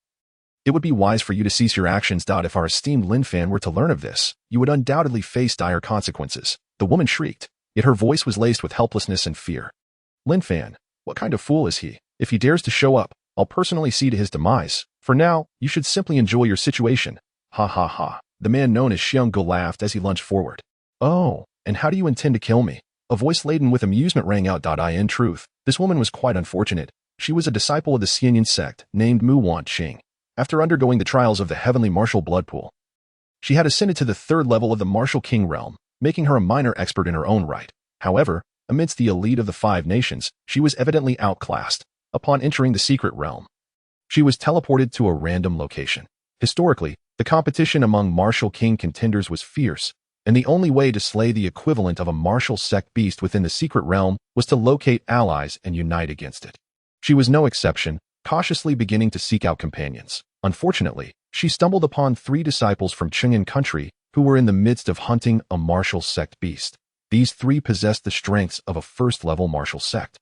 It would be wise for you to cease your actions. If our esteemed Lin Fan were to learn of this, you would undoubtedly face dire consequences. The woman shrieked, yet her voice was laced with helplessness and fear. Lin Fan, what kind of fool is he? If he dares to show up, I'll personally see to his demise. For now, you should simply enjoy your situation. Ha ha ha. The man known as Xionggu laughed as he lunged forward. Oh, and how do you intend to kill me? A voice laden with amusement rang out. In truth, this woman was quite unfortunate. She was a disciple of the Xianyan sect named Mu Wanqing. After undergoing the trials of the heavenly martial blood pool, she had ascended to the third level of the martial king realm, making her a minor expert in her own right. However, amidst the elite of the 5 nations, she was evidently outclassed. Upon entering the secret realm, she was teleported to a random location. Historically, the competition among martial king contenders was fierce, and the only way to slay the equivalent of a martial sect beast within the secret realm was to locate allies and unite against it. She was no exception, cautiously beginning to seek out companions. Unfortunately, she stumbled upon 3 disciples from Qing'an country who were in the midst of hunting a martial sect beast. These 3 possessed the strengths of a first-level martial sect,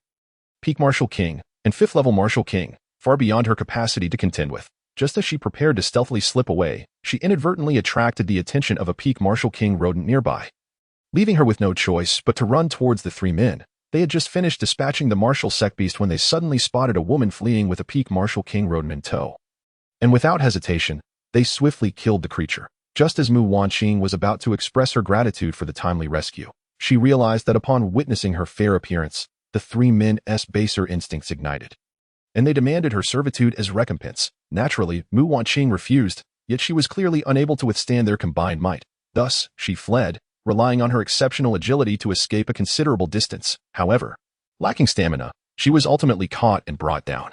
peak martial king, and 5th-level martial king, far beyond her capacity to contend with. Just as she prepared to stealthily slip away, she inadvertently attracted the attention of a peak martial king rodent nearby, leaving her with no choice but to run towards the 3 men. They had just finished dispatching the martial sect beast when they suddenly spotted a woman fleeing with a peak martial king rodent in tow. And without hesitation, they swiftly killed the creature. Just as Mu Wanqing was about to express her gratitude for the timely rescue, she realized that upon witnessing her fair appearance, the 3 men's baser instincts ignited, and they demanded her servitude as recompense. Naturally, Mu Wanqing refused, yet she was clearly unable to withstand their combined might. Thus, she fled, relying on her exceptional agility to escape a considerable distance. However, lacking stamina, she was ultimately caught and brought down.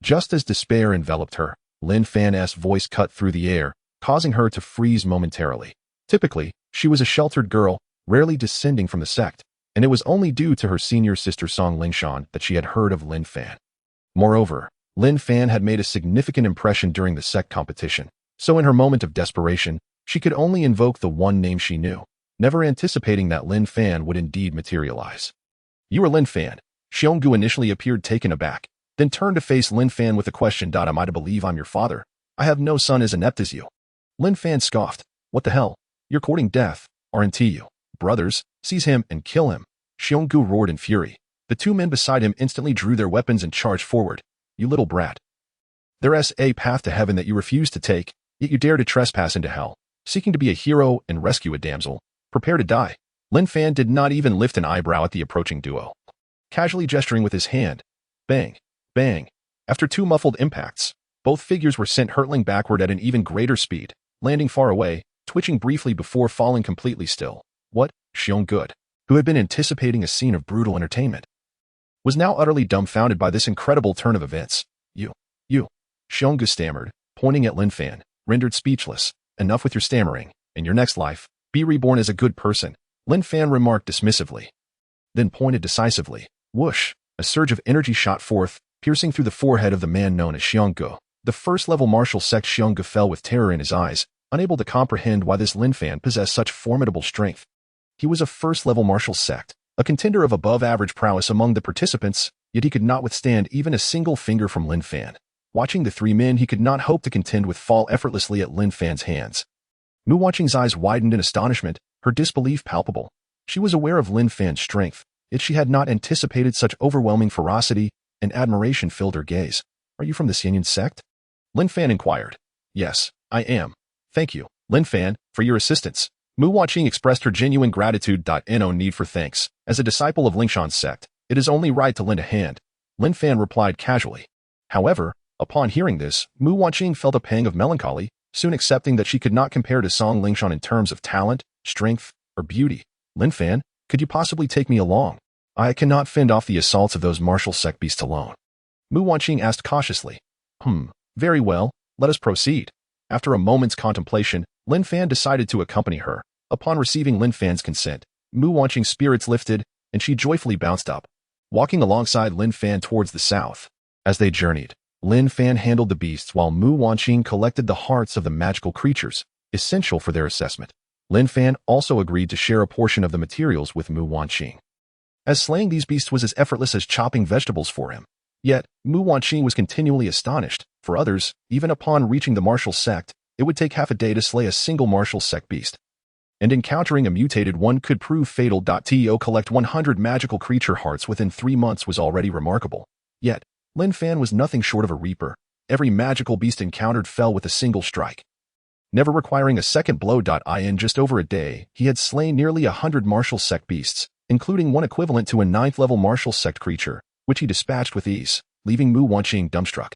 Just as despair enveloped her, Lin Fan's voice cut through the air, causing her to freeze momentarily. Typically, she was a sheltered girl, rarely descending from the sect, and it was only due to her senior sister Song Lingshan that she had heard of Lin Fan. Moreover, Lin Fan had made a significant impression during the sect competition, so in her moment of desperation, she could only invoke the one name she knew, never anticipating that Lin Fan would indeed materialize. You are Lin Fan. Xionggu initially appeared taken aback, then turned to face Lin Fan with a question. Am I to believe I'm your father? I have no son as inept as you. Lin Fan scoffed. What the hell? You're courting death, aren't you? Brothers, seize him and kill him. Xionggu roared in fury. The 2 men beside him instantly drew their weapons and charged forward. You little brat. There's a path to heaven that you refuse to take, yet you dare to trespass into hell, seeking to be a hero and rescue a damsel. Prepare to die. Lin Fan did not even lift an eyebrow at the approaching duo, casually gesturing with his hand. Bang, bang. After 2 muffled impacts, both figures were sent hurtling backward at an even greater speed, landing far away, twitching briefly before falling completely still. What? Xionggu, who had been anticipating a scene of brutal entertainment, was now utterly dumbfounded by this incredible turn of events. You, Xionggu stammered, pointing at Lin Fan, rendered speechless. Enough with your stammering. In your next life, be reborn as a good person, Lin Fan remarked dismissively, then pointed decisively. Whoosh! A surge of energy shot forth, piercing through the forehead of the man known as Xionggu. The first-level martial sect Xionggu fell with terror in his eyes, unable to comprehend why this Lin Fan possessed such formidable strength. He was a first-level martial sect, a contender of above-average prowess among the participants, yet he could not withstand even a single finger from Lin Fan. Watching the 3 men he could not hope to contend with fall effortlessly at Lin Fan's hands. Mu Wanqing's eyes widened in astonishment, her disbelief palpable. She was aware of Lin Fan's strength, yet she had not anticipated such overwhelming ferocity, and admiration filled her gaze. Are you from the Xianyan sect? Lin Fan inquired. Yes, I am. Thank you, Lin Fan, for your assistance. Mu Wanqing expressed her genuine gratitude. No need for thanks. As a disciple of Lingshan's sect, it is only right to lend a hand, Lin Fan replied casually. However, upon hearing this, Mu Wanqing felt a pang of melancholy, soon accepting that she could not compare to Song Lingshan in terms of talent, strength, or beauty. Lin Fan, could you possibly take me along? I cannot fend off the assaults of those martial sect beasts alone. Mu Wanqing asked cautiously. Very well, let us proceed. After a moment's contemplation, Lin Fan decided to accompany her. Upon receiving Lin Fan's consent, Mu Wanqing's spirits lifted, and she joyfully bounced up, walking alongside Lin Fan towards the south. As they journeyed, Lin Fan handled the beasts while Mu Wanqing collected the hearts of the magical creatures. essential for their assessment. Lin Fan also agreed to share a portion of the materials with Mu Wanqing, as slaying these beasts was as effortless as chopping vegetables for him. Yet, Mu Wanqing was continually astonished. For others, even upon reaching the martial sect, it would take half a day to slay a single martial sect beast. And encountering a mutated one could prove fatal. To collect 100 magical creature hearts within 3 months was already remarkable. Yet, Lin Fan was nothing short of a reaper. Every magical beast encountered fell with a single strike, never requiring a second blow. In just over a day, he had slain nearly 100 martial sect beasts, including one equivalent to a 9th-level martial sect creature, which he dispatched with ease, leaving Mu Wanqing dumbstruck.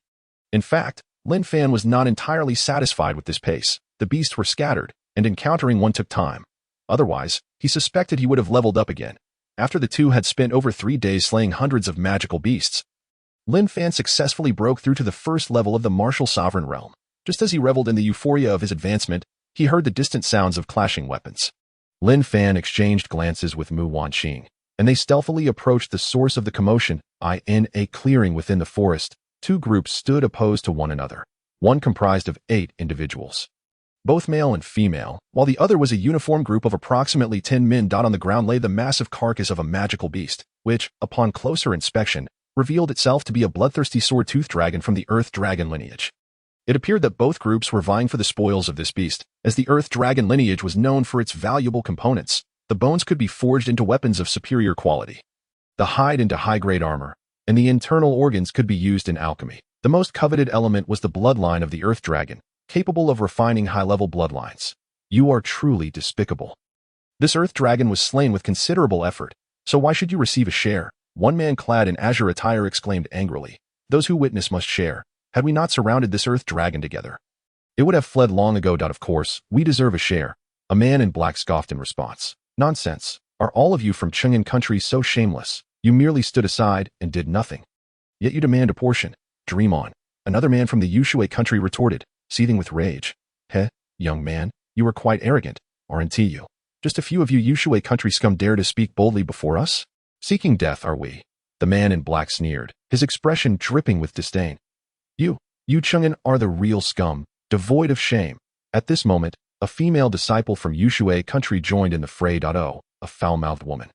In fact, Lin Fan was not entirely satisfied with this pace. The beasts were scattered, and encountering one took time. Otherwise, he suspected he would have leveled up again. After the two had spent over 3 days slaying hundreds of magical beasts, Lin Fan successfully broke through to the first level of the martial sovereign realm. Just as he reveled in the euphoria of his advancement, he heard the distant sounds of clashing weapons. Lin Fan exchanged glances with Mu Wanqing, and they stealthily approached the source of the commotion. In a clearing within the forest, 2 groups stood opposed to one another. One comprised of 8 individuals, both male and female, while the other was a uniformed group of approximately 10 men. On the ground lay the massive carcass of a magical beast, which, upon closer inspection, revealed itself to be a bloodthirsty sword-toothed dragon from the Earth Dragon lineage. It appeared that both groups were vying for the spoils of this beast, as the Earth Dragon lineage was known for its valuable components. The bones could be forged into weapons of superior quality, the hide into high-grade armor, and the internal organs could be used in alchemy. The most coveted element was the bloodline of the Earth Dragon, capable of refining high-level bloodlines. You are truly despicable. This Earth Dragon was slain with considerable effort, so why should you receive a share? One man clad in azure attire exclaimed angrily. Those who witness must share. Had we not surrounded this Earth Dragon together, it would have fled long ago. Of course, we deserve a share. A man in black scoffed in response. Nonsense. Are all of you from Cheng'an country so shameless? You merely stood aside and did nothing. Yet you demand a portion. Dream on. Another man from the Yushui country retorted, seething with rage. Heh, young man, you are quite arrogant, aren't you? Just a few of you Yushui country scum dare to speak boldly before us? Seeking death, are we? The man in black sneered, his expression dripping with disdain. You Cheng'an are the real scum, devoid of shame. At this moment, a female disciple from Yushui country joined in the fray. Oh, a foul-mouthed woman.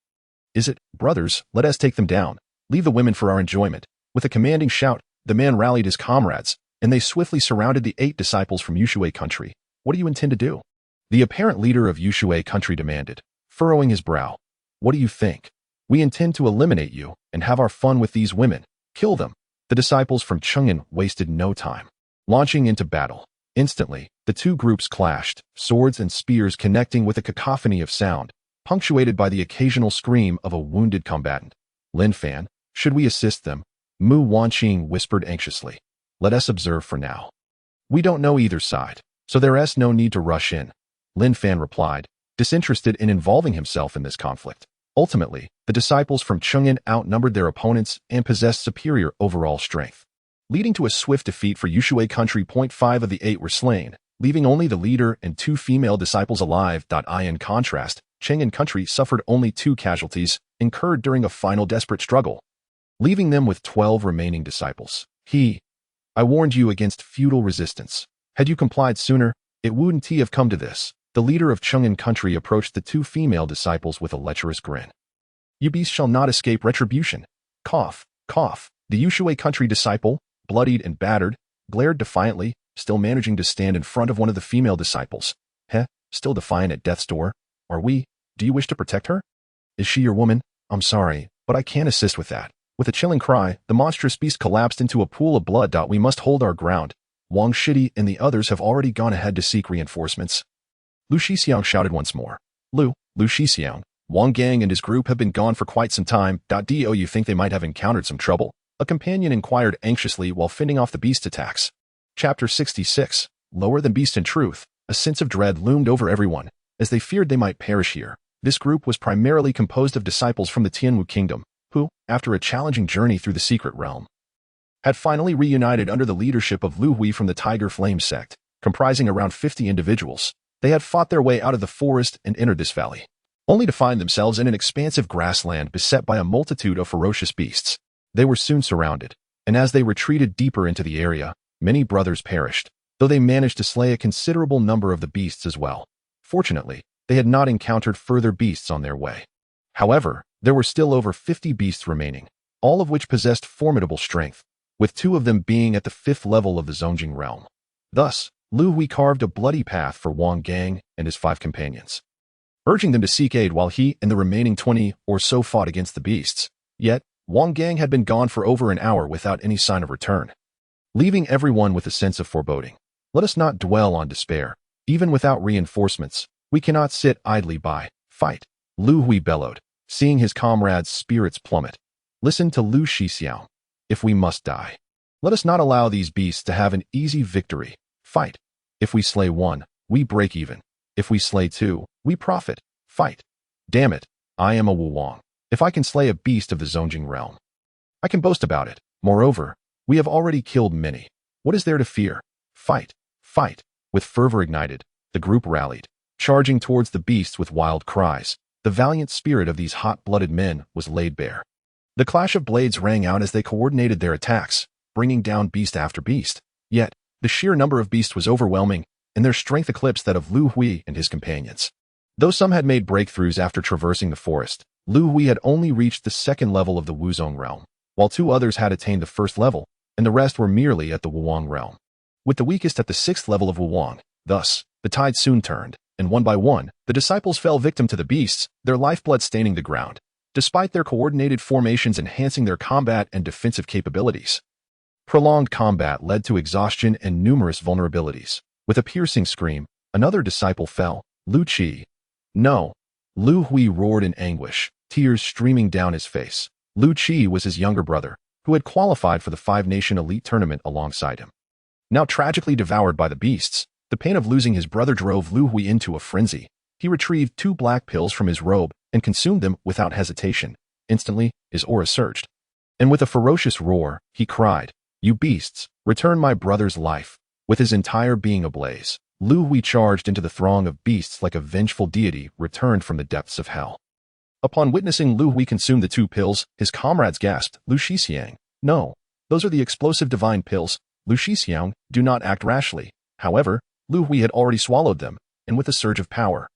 Is it, brothers, let us take them down. Leave the women for our enjoyment. With a commanding shout, the man rallied his comrades, and they swiftly surrounded the 8 disciples from Yushui country. What do you intend to do? The apparent leader of Yushui country demanded, furrowing his brow. What do you think? We intend to eliminate you and have our fun with these women. Kill them. The disciples from Cheng'an wasted no time, launching into battle. Instantly, the 2 groups clashed, swords and spears connecting with a cacophony of sound, punctuated by the occasional scream of a wounded combatant. Lin Fan, should we assist them? Mu Wanqing whispered anxiously. Let us observe for now. We don't know either side, so there's no need to rush in. Lin Fan replied, disinterested in involving himself in this conflict. Ultimately, the disciples from Cheng'an outnumbered their opponents and possessed superior overall strength, leading to a swift defeat for Yushui country. 5 of the 8 were slain, leaving only the leader and 2 female disciples alive. In contrast, Cheng'an country suffered only 2 casualties, incurred during a final desperate struggle, leaving them with 12 remaining disciples. I warned you against futile resistance. Had you complied sooner, it wouldn't have come to this. The leader of Cheng'an country approached the 2 female disciples with a lecherous grin. You beasts shall not escape retribution. Cough, cough. The Yushui country disciple, bloodied and battered, glared defiantly, still managing to stand in front of one of the female disciples. Heh, still defiant at death's door? Are we? Do you wish to protect her? Is she your woman? I'm sorry, but I can't assist with that. With a chilling cry, the monstrous beast collapsed into a pool of blood. We must hold our ground. Wang Shidi and the others have already gone ahead to seek reinforcements. Lu Shixiang shouted once more. Lu Shixiang, Wang Gang and his group have been gone for quite some time. Do you think they might have encountered some trouble? A companion inquired anxiously while fending off the beast attacks. Chapter 66. Lower than beast in truth. A sense of dread loomed over everyone, as they feared they might perish here. This group was primarily composed of disciples from the Tianwu kingdom, who, after a challenging journey through the secret realm, had finally reunited under the leadership of Lu Hui from the Tiger Flame sect, comprising around 50 individuals. They had fought their way out of the forest and entered this valley, only to find themselves in an expansive grassland beset by a multitude of ferocious beasts. They were soon surrounded, and as they retreated deeper into the area, many brothers perished. though they managed to slay a considerable number of the beasts as well. Fortunately, they had not encountered further beasts on their way. However, there were still over 50 beasts remaining, all of which possessed formidable strength, with 2 of them being at the 5th level of the Zongjing realm. Thus, Lu Hui carved a bloody path for Wang Gang and his 5 companions, urging them to seek aid while he and the remaining 20 or so fought against the beasts. Yet, Wang Gang had been gone for over an hour without any sign of return, leaving everyone with a sense of foreboding. Let us not dwell on despair. Even without reinforcements, we cannot sit idly by. Fight! Lu Hui bellowed, seeing his comrades' spirits plummet. Listen to Lu Shixiao. If we must die, let us not allow these beasts to have an easy victory. Fight! If we slay 1, we break even. If we slay 2, we profit. Fight! Damn it, I am a Wuwang. If I can slay a beast of the Zongjing realm, I can boast about it. Moreover, we have already killed many. What is there to fear? Fight! Fight! With fervor ignited, the group rallied, charging towards the beasts with wild cries. The valiant spirit of these hot-blooded men was laid bare. The clash of blades rang out as they coordinated their attacks, bringing down beast after beast. Yet, the sheer number of beasts was overwhelming, and their strength eclipsed that of Lu Hui and his companions. Though some had made breakthroughs after traversing the forest, Lu Hui had only reached the 2nd level of the Wuzong realm, while 2 others had attained the 1st level, and the rest were merely at the Wuwang realm, with the weakest at the 6th level of Wuwang. Thus, the tide soon turned, and one by one, the disciples fell victim to the beasts, their lifeblood staining the ground, despite their coordinated formations enhancing their combat and defensive capabilities. Prolonged combat led to exhaustion and numerous vulnerabilities. With a piercing scream, another disciple fell, Lu Qi. No! Lu Hui roared in anguish, tears streaming down his face. Lu Qi was his younger brother, who had qualified for the 5-nation elite tournament alongside him. Now tragically devoured by the beasts, the pain of losing his brother drove Lu Hui into a frenzy. He retrieved 2 black pills from his robe and consumed them without hesitation. Instantly, his aura surged, and with a ferocious roar, he cried, "You beasts, return my brother's life." With his entire being ablaze, Lu Hui charged into the throng of beasts like a vengeful deity returned from the depths of hell. Upon witnessing Lu Hui consume the 2 pills, his comrades gasped, "Lu Shixiang, no, those are the explosive divine pills. Lu Shixiang, do not act rashly." However, Lu Hui had already swallowed them, and with a surge of power,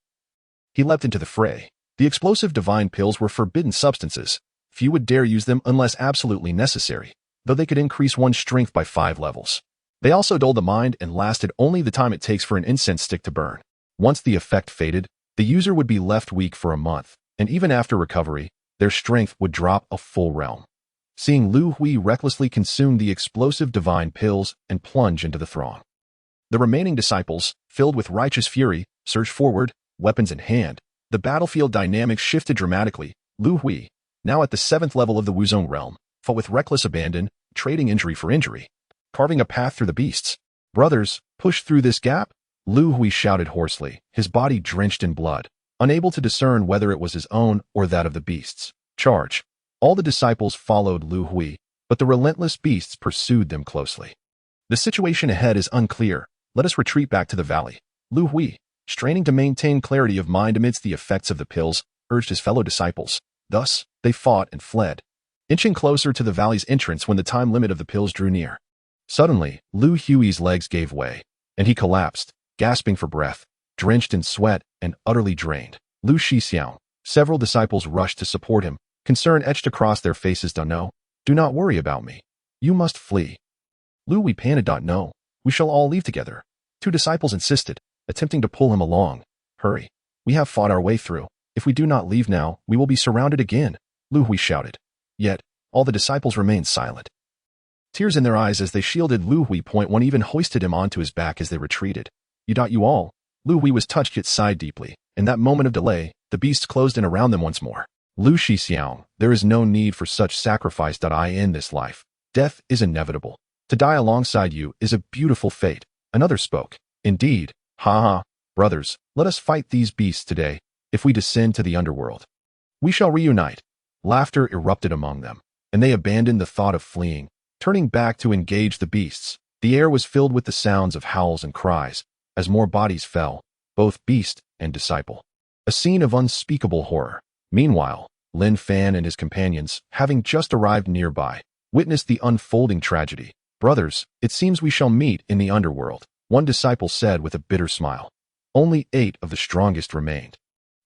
he leapt into the fray. The explosive divine pills were forbidden substances. Few would dare use them unless absolutely necessary, though they could increase one's strength by 5 levels. They also dulled the mind and lasted only the time it takes for an incense stick to burn. Once the effect faded, the user would be left weak for a month, and even after recovery, their strength would drop a full realm. Seeing Lu Hui recklessly consume the explosive divine pills and plunge into the throng, the remaining disciples, filled with righteous fury, surged forward, weapons in hand. The battlefield dynamics shifted dramatically. Lu Hui, now at the 7th level of the Wuzong realm, fought with reckless abandon, trading injury for injury, carving a path through the beasts. "Brothers, push through this gap!" Lu Hui shouted hoarsely, his body drenched in blood, unable to discern whether it was his own or that of the beasts. "Charge!" All the disciples followed Lu Hui, but the relentless beasts pursued them closely. "The situation ahead is unclear. Let us retreat back to the valley." Lu Hui, straining to maintain clarity of mind amidst the effects of the pills, urged his fellow disciples. Thus, they fought and fled, inching closer to the valley's entrance when the time limit of the pills drew near. Suddenly, Lu Hui's legs gave way, and he collapsed, gasping for breath, drenched in sweat and utterly drained. Lu Shixiao, several disciples rushed to support him, concern etched across their faces. "No, do not worry about me. You must flee." Lu Hui panted. "No, we shall all leave together." 2 disciples insisted, attempting to pull him along. "Hurry. We have fought our way through. If we do not leave now, we will be surrounded again," Lu Hui shouted. Yet, all the disciples remained silent, tears in their eyes as they shielded Lu Hui. One even hoisted him onto his back as they retreated. You all." Lu Hui was touched yet sighed deeply. In that moment of delay, the beasts closed in around them once more. "Lu Shixiao, there is no need for such sacrifice. I end this life. Death is inevitable. To die alongside you is a beautiful fate." Another spoke. "Indeed. Ha ha. Brothers, let us fight these beasts today. If we descend to the underworld, we shall reunite." Laughter erupted among them, and they abandoned the thought of fleeing, turning back to engage the beasts. The air was filled with the sounds of howls and cries, as more bodies fell, both beast and disciple. A scene of unspeakable horror. Meanwhile, Lin Fan and his companions, having just arrived nearby, witnessed the unfolding tragedy. "Brothers, it seems we shall meet in the underworld." one disciple said with a bitter smile. Only 8 of the strongest remained.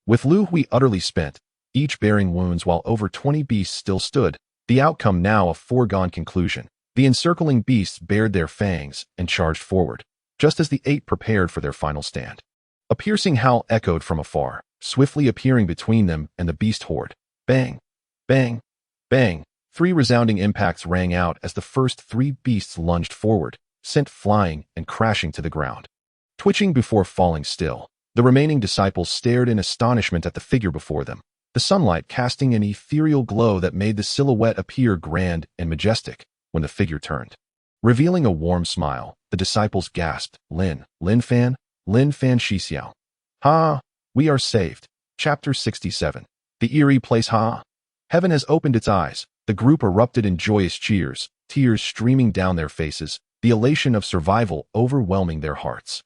With Lu Hui utterly spent, each bearing wounds while over 20 beasts still stood, the outcome now a foregone conclusion. The encircling beasts bared their fangs and charged forward, just as the 8 prepared for their final stand. A piercing howl echoed from afar, swiftly appearing between them and the beast horde. Bang! Bang! Bang! 3 resounding impacts rang out as the first 3 beasts lunged forward, sent flying and crashing to the ground. Twitching before falling still, the remaining disciples stared in astonishment at the figure before them, the sunlight casting an ethereal glow that made the silhouette appear grand and majestic when the figure turned. Revealing a warm smile, the disciples gasped, Lin Fan Shixiao. Ha! We are saved. Chapter 67. The eerie place. Ha! Heaven has opened its eyes. The group erupted in joyous cheers, tears streaming down their faces, the elation of survival overwhelming their hearts.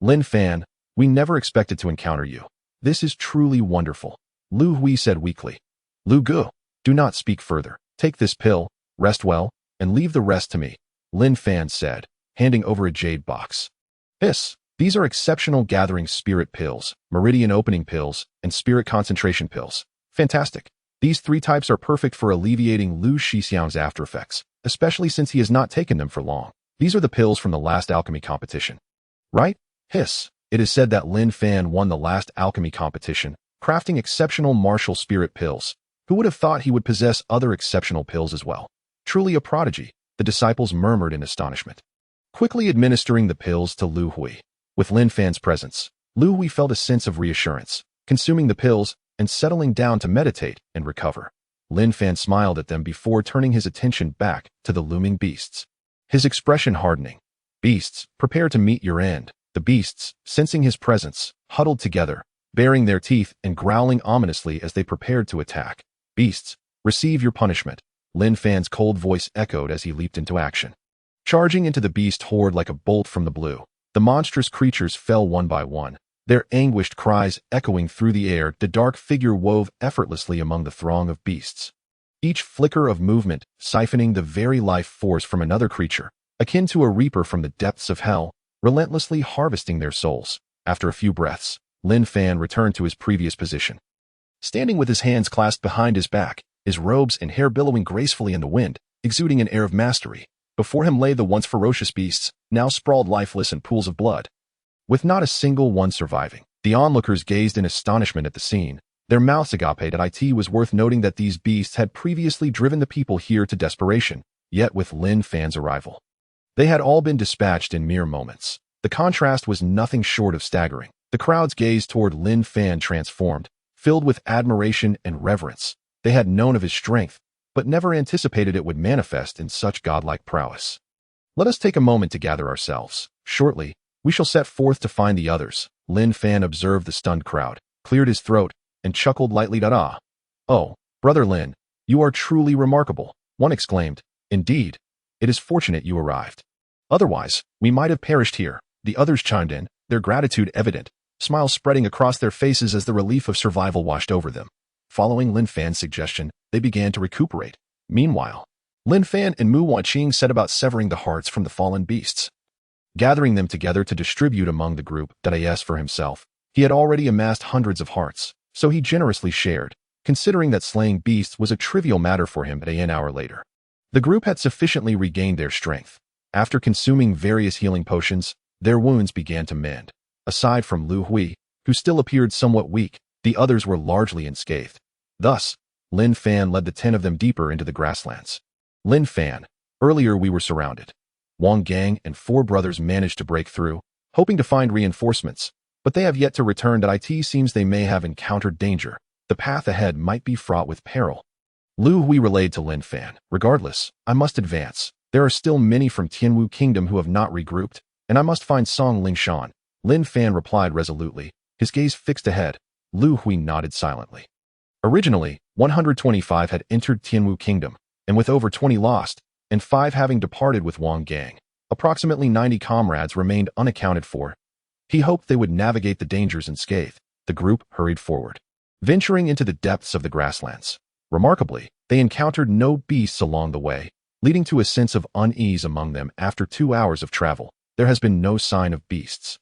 Lin Fan, we never expected to encounter you. This is truly wonderful, Lu Hui said weakly. Lu Gu, do not speak further. Take this pill, rest well, and leave the rest to me, Lin Fan said, handing over a jade box. These are exceptional gathering spirit pills, meridian opening pills, and spirit concentration pills. Fantastic. These 3 types are perfect for alleviating Lu Shixiang's after effects, especially since he has not taken them for long. These are the pills from the last alchemy competition. Right? It is said that Lin Fan won the last alchemy competition, crafting exceptional martial spirit pills. Who would have thought he would possess other exceptional pills as well? Truly a prodigy, the disciples murmured in astonishment. Quickly administering the pills to Lu Hui. With Lin Fan's presence, Lu Hui felt a sense of reassurance, consuming the pills and settling down to meditate and recover. Lin Fan smiled at them before turning his attention back to the looming beasts. His expression hardening. Beasts, prepare to meet your end. The beasts, sensing his presence, huddled together, baring their teeth and growling ominously as they prepared to attack. Beasts, receive your punishment. Lin Fan's cold voice echoed as he leaped into action. Charging into the beast horde like a bolt from the blue, the monstrous creatures fell one by one, their anguished cries echoing through the air. The dark figure wove effortlessly among the throng of beasts. Each flicker of movement siphoning the very life force from another creature, akin to a reaper from the depths of hell, relentlessly harvesting their souls. After a few breaths, Lin Fan returned to his previous position. Standing with his hands clasped behind his back, his robes and hair billowing gracefully in the wind, exuding an air of mastery, before him lay the once ferocious beasts, now sprawled lifeless in pools of blood. With not a single one surviving, the onlookers gazed in astonishment at the scene, their mouths agape. It was worth noting that these beasts had previously driven the people here to desperation, yet with Lin Fan's arrival, they had all been dispatched in mere moments. The contrast was nothing short of staggering. The crowd's gaze toward Lin Fan transformed, filled with admiration and reverence. They had known of his strength, but never anticipated it would manifest in such godlike prowess. Let us take a moment to gather ourselves. Shortly, we shall set forth to find the others. Lin Fan observed the stunned crowd, cleared his throat, and chuckled lightly. Oh, Brother Lin, you are truly remarkable, one exclaimed. Indeed, it is fortunate you arrived. Otherwise, we might have perished here. The others chimed in, their gratitude evident, smiles spreading across their faces as the relief of survival washed over them. Following Lin Fan's suggestion, they began to recuperate. Meanwhile, Lin Fan and Mu Wanqing set about severing the hearts from the fallen beasts, gathering them together to distribute among the group. As for himself, he had already amassed hundreds of hearts, so he generously shared, considering that slaying beasts was a trivial matter for him. An hour later, the group had sufficiently regained their strength. After consuming various healing potions, their wounds began to mend. Aside from Lu Hui, who still appeared somewhat weak, the others were largely unscathed. Thus, Lin Fan led the 10 of them deeper into the grasslands. Lin Fan, earlier we were surrounded. Wang Gang and 4 brothers managed to break through, hoping to find reinforcements, but they have yet to return. It seems they may have encountered danger. The path ahead might be fraught with peril. Lu Hui relayed to Lin Fan. Regardless, I must advance. There are still many from Tianwu Kingdom who have not regrouped, and I must find Song Lingshan. Lin Fan replied resolutely, his gaze fixed ahead. Lu Hui nodded silently. Originally, 125 had entered Tianwu Kingdom, and with over 20 lost, and 5 having departed with Wang Gang, approximately 90 comrades remained unaccounted for. He hoped they would navigate the dangers unscathed. The group hurried forward, venturing into the depths of the grasslands. Remarkably, they encountered no beasts along the way, leading to a sense of unease among them. After 2 hours of travel, There has been no sign of beasts.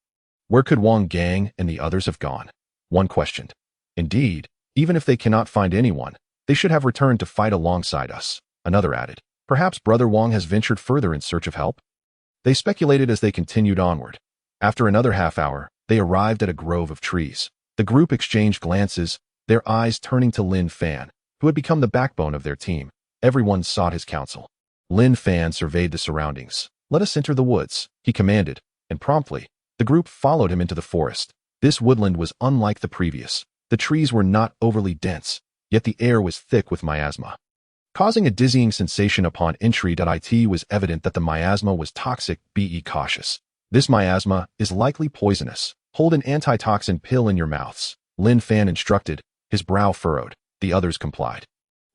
Where could Wang Gang and the others have gone? One questioned. Indeed, even if they cannot find anyone, they should have returned to fight alongside us, another added. Perhaps Brother Wang has ventured further in search of help? They speculated as they continued onward. After another half hour, they arrived at a grove of trees. The group exchanged glances, their eyes turning to Lin Fan, who had become the backbone of their team. Everyone sought his counsel. Lin Fan surveyed the surroundings. Let us enter the woods, he commanded, and promptly, the group followed him into the forest. This woodland was unlike the previous. The trees were not overly dense, yet the air was thick with miasma. Causing a dizzying sensation upon entry. It was evident that the miasma was toxic. Be cautious. This miasma is likely poisonous. Hold an antitoxin pill in your mouths, Lin Fan instructed, his brow furrowed. The others complied.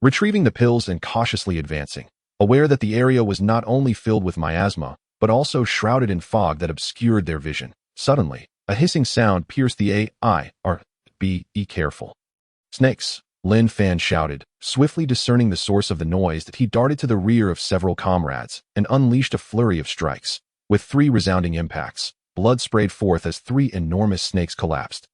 Retrieving the pills and cautiously advancing, aware that the area was not only filled with miasma, but also shrouded in fog that obscured their vision. Suddenly, a hissing sound pierced the air. Be careful. Snakes, Lin Fan shouted, swiftly discerning the source of the noise. That he darted to the rear of several comrades and unleashed a flurry of strikes. With 3 resounding impacts, blood sprayed forth as 3 enormous snakes collapsed.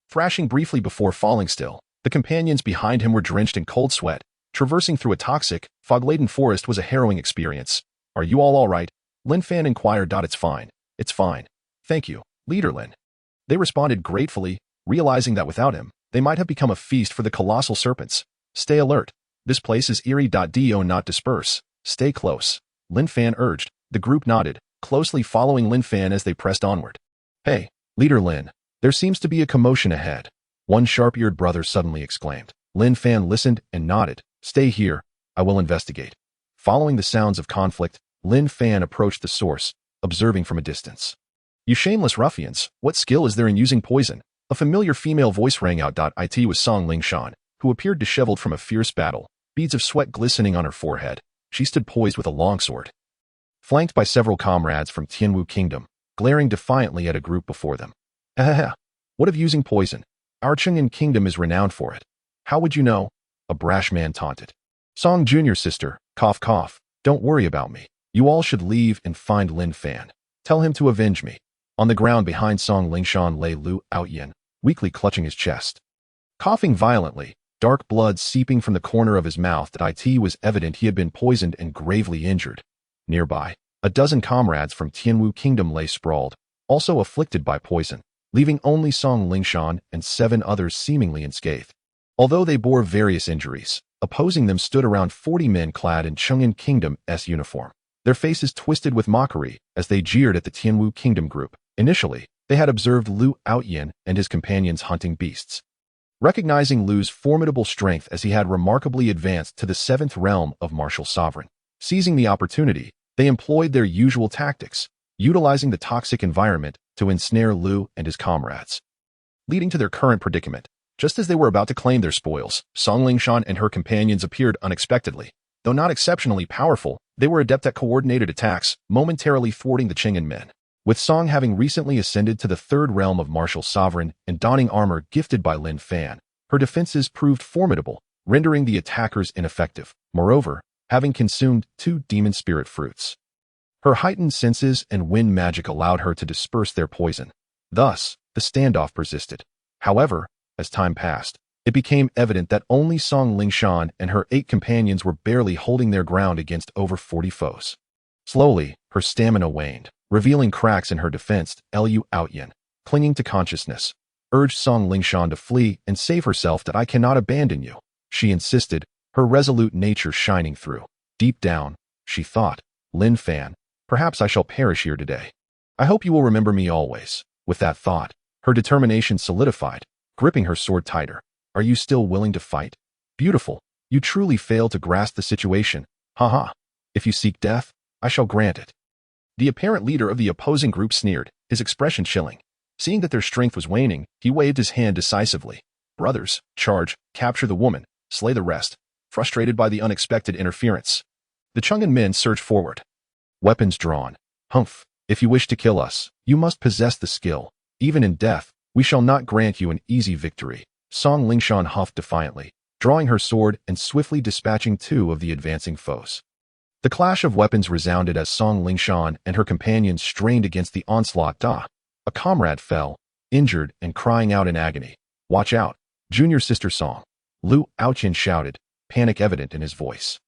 Thrashing briefly before falling still, the companions behind him were drenched in cold sweat. Traversing through a toxic, fog-laden forest was a harrowing experience. Are you all right? Lin Fan inquired. It's fine. It's fine. Thank you, Leader Lin. They responded gratefully, realizing that without him, they might have become a feast for the colossal serpents. Stay alert. This place is eerie. Do not disperse. Stay close, Lin Fan urged. The group nodded, closely following Lin Fan as they pressed onward. Hey, Leader Lin, there seems to be a commotion ahead, one sharp-eared brother suddenly exclaimed. Lin Fan listened and nodded. Stay here, I will investigate. Following the sounds of conflict, Lin Fan approached the source, observing from a distance. You shameless ruffians, what skill is there in using poison? A familiar female voice rang out. It was Song Lingshan, who appeared disheveled from a fierce battle, beads of sweat glistening on her forehead. She stood poised with a longsword, flanked by several comrades from Tianwu Kingdom, glaring defiantly at a group before them. What of using poison? Our Cheng'an Kingdom is renowned for it. How would you know? A brash man taunted. Song Junior sister, cough cough, don't worry about me. You all should leave and find Lin Fan. Tell him to avenge me. On the ground behind Song Lingshan lay Lu Outyin, weakly clutching his chest. Coughing violently, dark blood seeping from the corner of his mouth. It was evident he had been poisoned and gravely injured. Nearby, a dozen comrades from Tianwu Kingdom lay sprawled, also afflicted by poison, leaving only Song Lingshan and 7 others seemingly unscathed. Although they bore various injuries, opposing them stood around 40 men clad in Cheng'an Kingdom's uniform, their faces twisted with mockery as they jeered at the Tianwu Kingdom group. Initially, they had observed Lu Outyin and his companions hunting beasts. Recognizing Lu's formidable strength as he had remarkably advanced to the 7th realm of martial sovereign, seizing the opportunity, they employed their usual tactics, utilizing the toxic environment to ensnare Lu and his comrades, leading to their current predicament. Just as they were about to claim their spoils, Song Lingshan and her companions appeared unexpectedly. Though not exceptionally powerful, they were adept at coordinated attacks, momentarily thwarting the Cheng'an men. With Song having recently ascended to the 3rd realm of martial sovereign and donning armor gifted by Lin Fan, her defenses proved formidable, rendering the attackers ineffective. Moreover, having consumed 2 demon spirit fruits, her heightened senses and wind magic allowed her to disperse their poison. Thus, the standoff persisted. However, as time passed, it became evident that only Song Lingshan and her 8 companions were barely holding their ground against over 40 foes. Slowly, her stamina waned, revealing cracks in her defense. Lu Outyin, clinging to consciousness, urged Song Lingshan to flee and save herself. I cannot abandon you, she insisted, her resolute nature shining through. Deep down, she thought, Lin Fan, perhaps I shall perish here today. I hope you will remember me always. With that thought, her determination solidified, gripping her sword tighter. Are you still willing to fight? Beautiful, you truly fail to grasp the situation. Haha. If you seek death, I shall grant it. The apparent leader of the opposing group sneered, his expression chilling. Seeing that their strength was waning, he waved his hand decisively. Brothers, charge, capture the woman, slay the rest. Frustrated by the unexpected interference, the Cheng'an men surged forward, weapons drawn. Humph, if you wish to kill us, you must possess the skill. Even in death, we shall not grant you an easy victory. Song Lingshan huffed defiantly, drawing her sword and swiftly dispatching 2 of the advancing foes. The clash of weapons resounded as Song Lingshan and her companions strained against the onslaught. A comrade fell, injured and crying out in agony. "Watch out, junior sister Song," Lu Aotian shouted, panic evident in his voice.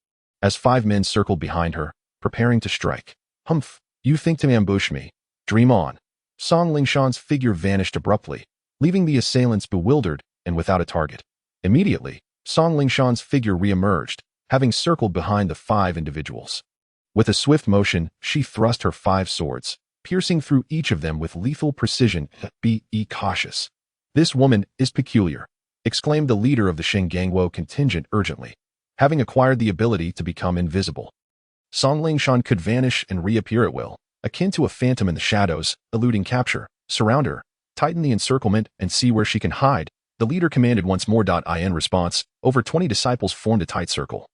As 5 men circled behind her, preparing to strike. "Humph, you think to ambush me? Dream on." Song Lingshan's figure vanished abruptly, leaving the assailants bewildered and without a target. Immediately, Song Lingshan's figure re-emerged, having circled behind the 5 individuals. With a swift motion, she thrust her 5 swords, piercing through each of them with lethal precision. "Be cautious. This woman is peculiar," exclaimed the leader of the Shengangwo contingent urgently, having acquired the ability to become invisible. Song Lingshan could vanish and reappear at will, akin to a phantom in the shadows, eluding capture. "Surround her, tighten the encirclement, and see where she can hide," the leader commanded once more. In response, over 20 disciples formed a tight circle.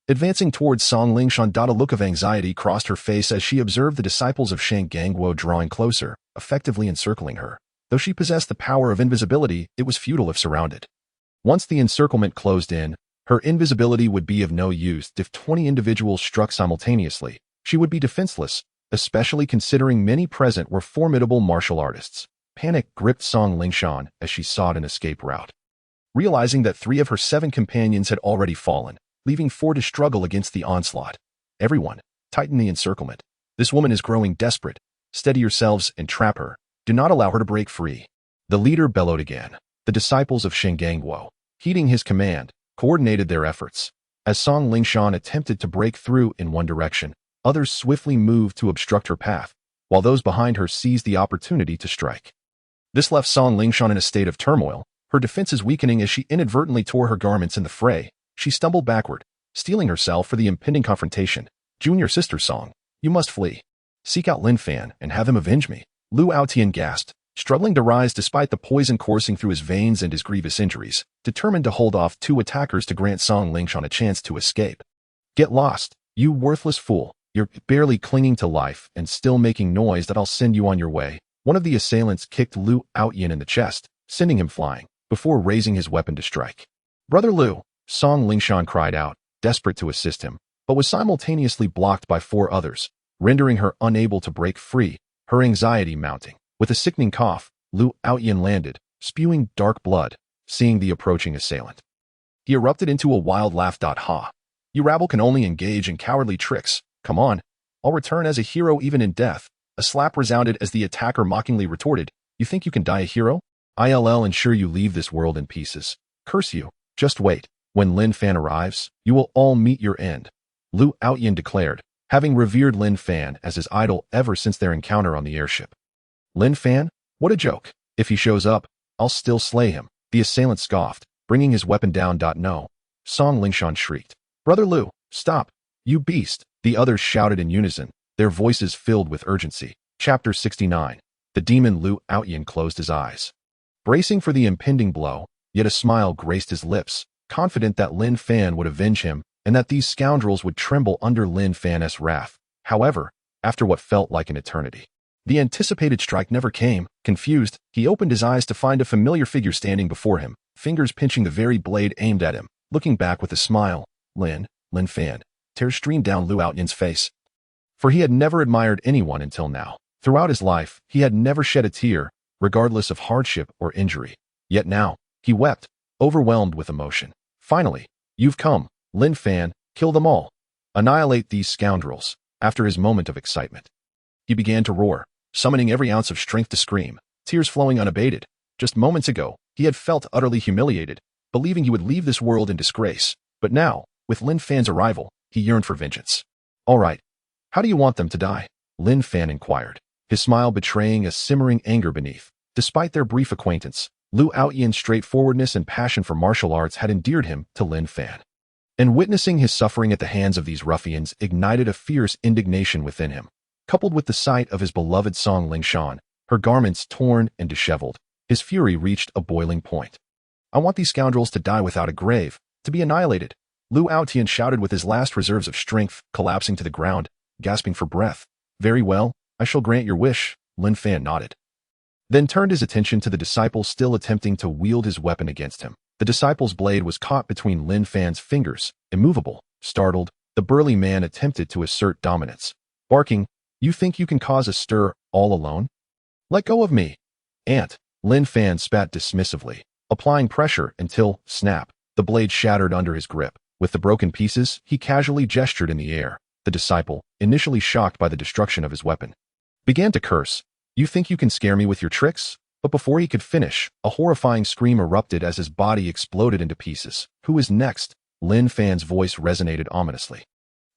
Advancing towards Song Lingshan, a look of anxiety crossed her face as she observed the disciples of Shengangwo drawing closer, effectively encircling her. Though she possessed the power of invisibility, it was futile if surrounded. Once the encirclement closed in, her invisibility would be of no use. If 20 individuals struck simultaneously, she would be defenseless, especially considering many present were formidable martial artists. Panic gripped Song Lingshan as she sought an escape route. Realizing that 3 of her 7 companions had already fallen, leaving 4 to struggle against the onslaught. "Everyone, tighten the encirclement. This woman is growing desperate. Steady yourselves and trap her. Do not allow her to break free." The leader bellowed again. The disciples of Shengangwo, heeding his command, coordinated their efforts. As Song Lingshan attempted to break through in one direction, others swiftly moved to obstruct her path, while those behind her seized the opportunity to strike. This left Song Lingshan in a state of turmoil, her defenses weakening as she inadvertently tore her garments in the fray. She stumbled backward, steeling herself for the impending confrontation. "Junior sister Song, you must flee. Seek out Lin Fan and have him avenge me," Lu Aotian gasped, struggling to rise despite the poison coursing through his veins and his grievous injuries, determined to hold off 2 attackers to grant Song Lingshan a chance to escape. "Get lost, you worthless fool. You're barely clinging to life and still making noise that I'll send you on your way." One of the assailants kicked Lu Aotian in the chest, sending him flying, before raising his weapon to strike. "Brother Lu," Song Lingshan cried out, desperate to assist him, but was simultaneously blocked by 4 others, rendering her unable to break free, her anxiety mounting. With a sickening cough, Lu Aotian landed, spewing dark blood, seeing the approaching assailant. He erupted into a wild laugh. "Ha! You rabble can only engage in cowardly tricks. Come on, I'll return as a hero even in death." A slap resounded as the attacker mockingly retorted, "You think you can die a hero? I'll ensure you leave this world in pieces. Curse you. Just wait. When Lin Fan arrives, you will all meet your end," Lu Aotian declared, having revered Lin Fan as his idol ever since their encounter on the airship. "Lin Fan? What a joke. If he shows up, I'll still slay him," the assailant scoffed, bringing his weapon down. "No," Song Lingshan shrieked. "Brother Lu, stop, you beast," the others shouted in unison, their voices filled with urgency. Chapter 69. The demon Lu Aotian closed his eyes, bracing for the impending blow, yet a smile graced his lips, confident that Lin Fan would avenge him and that these scoundrels would tremble under Lin Fan's wrath. However, after what felt like an eternity, the anticipated strike never came. Confused, he opened his eyes to find a familiar figure standing before him, fingers pinching the very blade aimed at him. Looking back with a smile, Lin Fan. Tears streamed down Lu Aotian's face. For he had never admired anyone until now. Throughout his life, he had never shed a tear, regardless of hardship or injury. Yet now, he wept, overwhelmed with emotion. "Finally, you've come, Lin Fan, kill them all. Annihilate these scoundrels." After his moment of excitement, he began to roar, summoning every ounce of strength to scream, tears flowing unabated. Just moments ago, he had felt utterly humiliated, believing he would leave this world in disgrace. But now, with Lin Fan's arrival, he yearned for vengeance. "All right, how do you want them to die?" Lin Fan inquired, his smile betraying a simmering anger beneath. Despite their brief acquaintance, Lu Aotian's straightforwardness and passion for martial arts had endeared him to Lin Fan. And witnessing his suffering at the hands of these ruffians ignited a fierce indignation within him. Coupled with the sight of his beloved Song Lingshan, her garments torn and disheveled, his fury reached a boiling point. "I want these scoundrels to die without a grave, to be annihilated," Lu Aotian shouted with his last reserves of strength collapsing to the ground, gasping for breath. "Very well, I shall grant your wish," Lin Fan nodded, then turned his attention to the disciple still attempting to wield his weapon against him. The disciple's blade was caught between Lin Fan's fingers, immovable. Startled, The burly man attempted to assert dominance, barking, "You think you can cause a stir all alone? Let go of me, Aunt." Lin Fan spat dismissively, applying pressure until, snap, the blade shattered under his grip. With the broken pieces, he casually gestured in the air. The disciple, initially shocked by the destruction of his weapon, began to curse. "You think you can scare me with your tricks?" But before he could finish, a horrifying scream erupted as his body exploded into pieces. "Who is next?" Lin Fan's voice resonated ominously,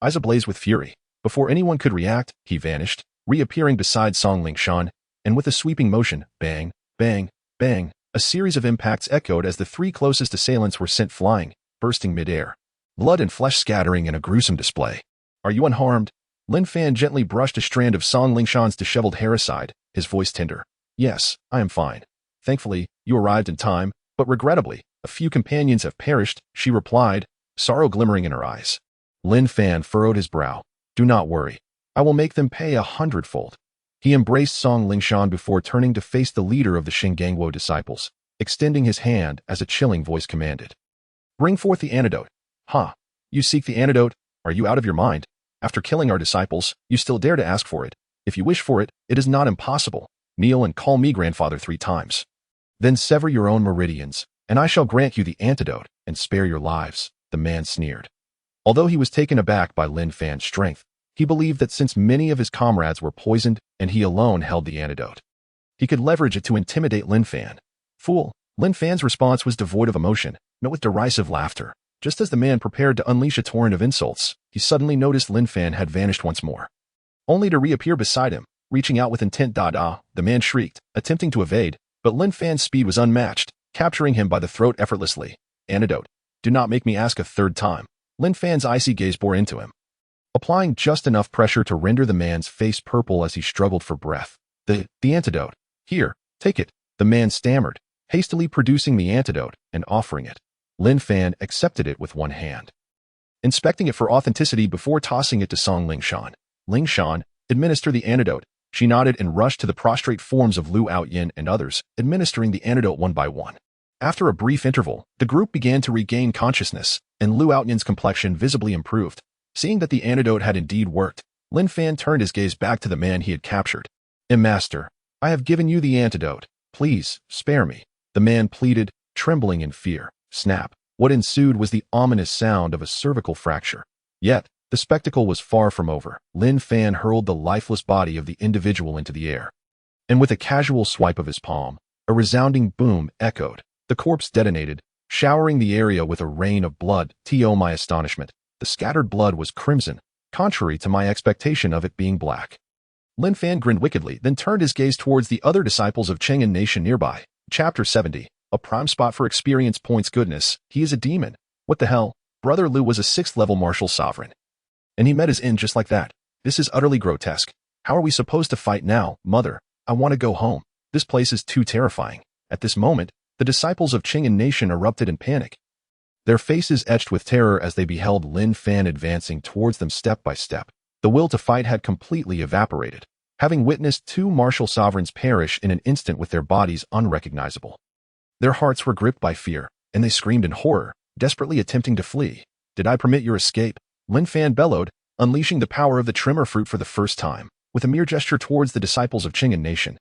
eyes ablaze with fury. Before anyone could react, he vanished, reappearing beside Song Lingshan, and with a sweeping motion, bang, bang, bang, a series of impacts echoed as the three closest assailants were sent flying, bursting midair, blood and flesh scattering in a gruesome display. "Are you unharmed?" Lin Fan gently brushed a strand of Song Lingshan's disheveled hair aside, his voice tender. "Yes, I am fine. Thankfully, you arrived in time, but regrettably, a few companions have perished," she replied, sorrow glimmering in her eyes. Lin Fan furrowed his brow. "Do not worry. I will make them pay 100-fold. He embraced Song Lingshan before turning to face the leader of the Xingangwo disciples, extending his hand as a chilling voice commanded. "Bring forth the antidote." "Ha! You seek the antidote? Are you out of your mind? After killing our disciples, you still dare to ask for it. If you wish for it, it is not impossible. Kneel and call me grandfather 3 times. Then sever your own meridians, and I shall grant you the antidote and spare your lives," the man sneered. Although he was taken aback by Lin Fan's strength, he believed that since many of his comrades were poisoned and he alone held the antidote, he could leverage it to intimidate Lin Fan. "Fool!" Lin Fan's response was devoid of emotion, met with derisive laughter. Just as the man prepared to unleash a torrent of insults, he suddenly noticed Lin Fan had vanished once more, only to reappear beside him, reaching out with intent. "Da-da!" the man shrieked, attempting to evade, but Lin Fan's speed was unmatched, capturing him by the throat effortlessly. "Antidote. Do not make me ask a third time." Lin Fan's icy gaze bore into him, applying just enough pressure to render the man's face purple as he struggled for breath. The antidote. Here, take it," the man stammered, hastily producing the antidote and offering it. Lin Fan accepted it with one hand, inspecting it for authenticity before tossing it to Song Lingshan. "Lingshan, administer the antidote." She nodded and rushed to the prostrate forms of Lu Outyin and others, administering the antidote one by one. After a brief interval, the group began to regain consciousness, and Lu Outyin's complexion visibly improved. Seeing that the antidote had indeed worked, Lin Fan turned his gaze back to the man he had captured. Master, I have given you the antidote. Please, spare me," the man pleaded, trembling in fear. Snap. What ensued was the ominous sound of a cervical fracture. Yet, the spectacle was far from over. Lin Fan hurled the lifeless body of the individual into the air, and with a casual swipe of his palm, a resounding boom echoed. The corpse detonated, showering the area with a rain of blood. To my astonishment, the scattered blood was crimson, contrary to my expectation of it being black. Lin Fan grinned wickedly, then turned his gaze towards the other disciples of Cheng'an Nation nearby. Chapter 70. A prime spot for experience points. Goodness, he is a demon. What the hell? Brother Lu was a 6th-level martial sovereign, and he met his end just like that. This is utterly grotesque. How are we supposed to fight now? Mother, I want to go home. This place is too terrifying. At this moment, the disciples of Cheng'an Nation erupted in panic, their faces etched with terror as they beheld Lin Fan advancing towards them step by step. The will to fight had completely evaporated, having witnessed 2 martial sovereigns perish in an instant with their bodies unrecognizable. Their hearts were gripped by fear, and they screamed in horror, desperately attempting to flee. "Did I permit your escape?" Lin Fan bellowed, unleashing the power of the tremor fruit for the first time, with a mere gesture towards the disciples of Cheng'an Nation.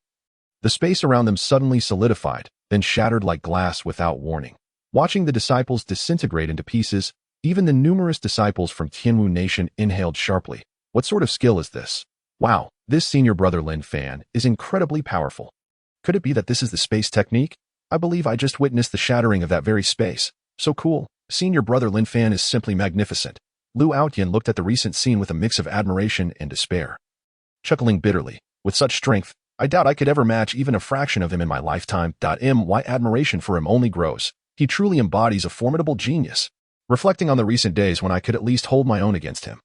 The space around them suddenly solidified, then shattered like glass without warning. Watching the disciples disintegrate into pieces, even the numerous disciples from Tianwu Nation inhaled sharply. What sort of skill is this? Wow, this senior brother Lin Fan is incredibly powerful. Could it be that this is the space technique? I believe I just witnessed the shattering of that very space. So cool. Senior brother Lin Fan is simply magnificent. Lu Outyin looked at the recent scene with a mix of admiration and despair, chuckling bitterly. With such strength, I doubt I could ever match even a fraction of him in my lifetime. My admiration for him only grows. He truly embodies a formidable genius. Reflecting on the recent days when I could at least hold my own against him,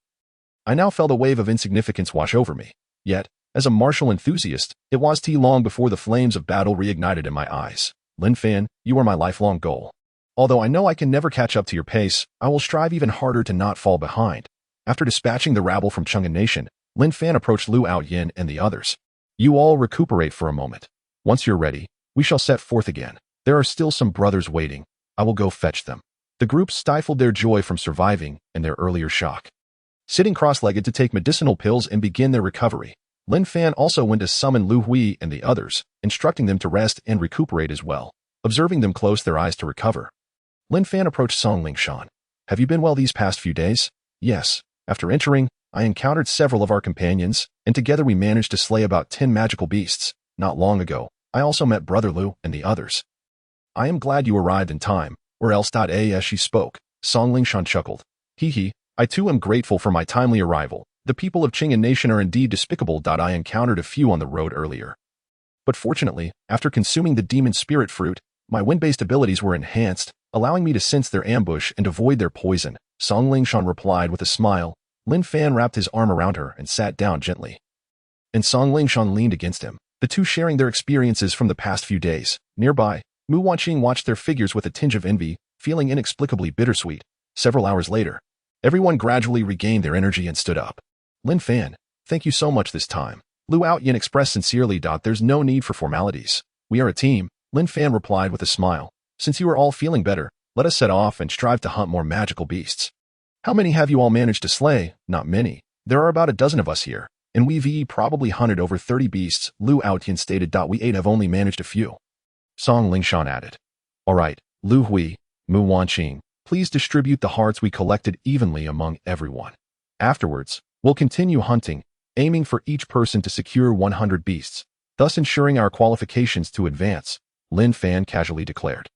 I now felt a wave of insignificance wash over me. Yet, as a martial enthusiast, it was too long before the flames of battle reignited in my eyes. Lin Fan, you are my lifelong goal. Although I know I can never catch up to your pace, I will strive even harder to not fall behind. After dispatching the rabble from Cheng'an Nation, Lin Fan approached Lu Outyin and the others. You all recuperate for a moment. Once you're ready, we shall set forth again. There are still some brothers waiting. I will go fetch them. The group stifled their joy from surviving and their earlier shock. sitting cross-legged to take medicinal pills and begin their recovery. Lin Fan also went to summon Lu Hui and the others, instructing them to rest and recuperate as well. Observing them close their eyes to recover, Lin Fan approached Song Lingshan. Have you been well these past few days? Yes. After entering, I encountered several of our companions, and together we managed to slay about 10 magical beasts. Not long ago, I also met Brother Lu and the others. I am glad you arrived in time, or else. As she spoke, Song Lingshan chuckled. Hee, I too am grateful for my timely arrival. The people of Qing'an Nation are indeed despicable. I encountered a few on the road earlier. But fortunately, after consuming the demon spirit fruit, my wind-based abilities were enhanced, allowing me to sense their ambush and avoid their poison. Song Lingshan replied with a smile. Lin Fan wrapped his arm around her and sat down gently. And Song Lingshan leaned against him, the two sharing their experiences from the past few days. Nearby, Mu Wanqing watched their figures with a tinge of envy, feeling inexplicably bittersweet. Several hours later, everyone gradually regained their energy and stood up. Lin Fan, thank you so much this time. Lu Outyin expressed sincerely. There's no need for formalities. We are a team, Lin Fan replied with a smile. Since you are all feeling better, let us set off and strive to hunt more magical beasts. How many have you all managed to slay? Not many. There are about a dozen of us here, and we've probably hunted over 30 beasts, Lu Outyin stated. We 8 have only managed a few. Song Lingshan added. Alright, Lu Hui, Mu Wanqing, please distribute the hearts we collected evenly among everyone. Afterwards, we'll continue hunting, aiming for each person to secure 100 beasts, thus ensuring our qualifications to advance, Lin Fan casually declared.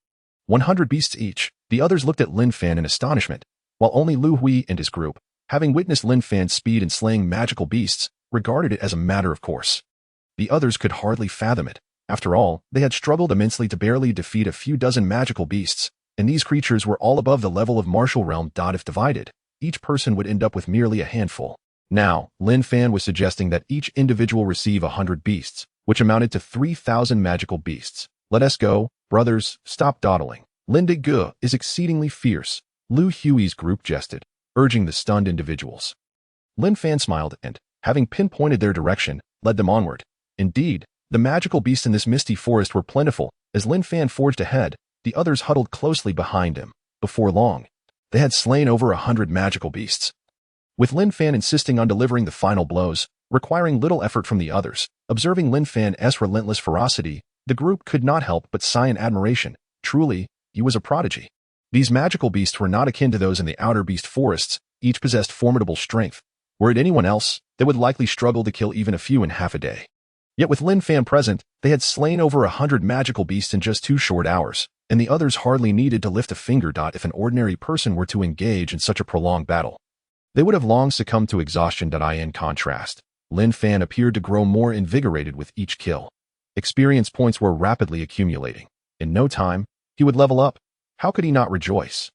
100 beasts each. The others looked at Lin Fan in astonishment, while only Lu Hui and his group, having witnessed Lin Fan's speed in slaying magical beasts, regarded it as a matter of course. The others could hardly fathom it. After all, they had struggled immensely to barely defeat a few dozen magical beasts, and these creatures were all above the level of martial realm. If divided, each person would end up with merely a handful. Now, Lin Fan was suggesting that each individual receive 100 beasts, which amounted to 3,000 magical beasts. Let us go, brothers, stop dawdling. Lin De Ge is exceedingly fierce, Lu Hui's group jested, urging the stunned individuals. Lin Fan smiled and, having pinpointed their direction, led them onward. Indeed, the magical beasts in this misty forest were plentiful. As Lin Fan forged ahead, the others huddled closely behind him. Before long, they had slain over 100 magical beasts. With Lin Fan insisting on delivering the final blows, requiring little effort from the others, observing Lin Fan's relentless ferocity, the group could not help but sigh in admiration. Truly, he was a prodigy. These magical beasts were not akin to those in the outer beast forests, each possessed formidable strength. Were it anyone else, they would likely struggle to kill even a few in half a day. Yet with Lin Fan present, they had slain over 100 magical beasts in just 2 short hours, and the others hardly needed to lift a finger. If an ordinary person were to engage in such a prolonged battle, they would have long succumbed to exhaustion. In contrast, Lin Fan appeared to grow more invigorated with each kill. Experience points were rapidly accumulating. In no time, he would level up. How could he not rejoice?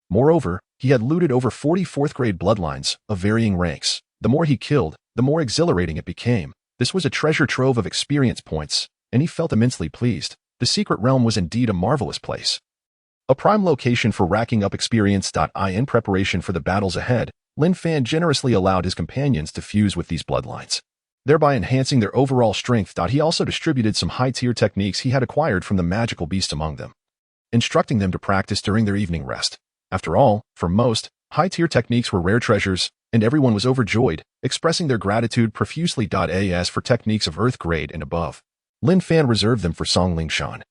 Moreover, he had looted over 40 4th-grade bloodlines of varying ranks. The more he killed, the more exhilarating it became. This was a treasure trove of experience points, and he felt immensely pleased. The secret realm was indeed a marvelous place. A prime location for racking up experience. In preparation for the battles ahead, Lin Fan generously allowed his companions to fuse with these bloodlines, thereby enhancing their overall strength. He also distributed some high-tier techniques he had acquired from the magical beast among them, instructing them to practice during their evening rest. After all, for most, high-tier techniques were rare treasures, and everyone was overjoyed, expressing their gratitude profusely. As for techniques of Earth grade and above, Lin Fan reserved them for Song Lingshan,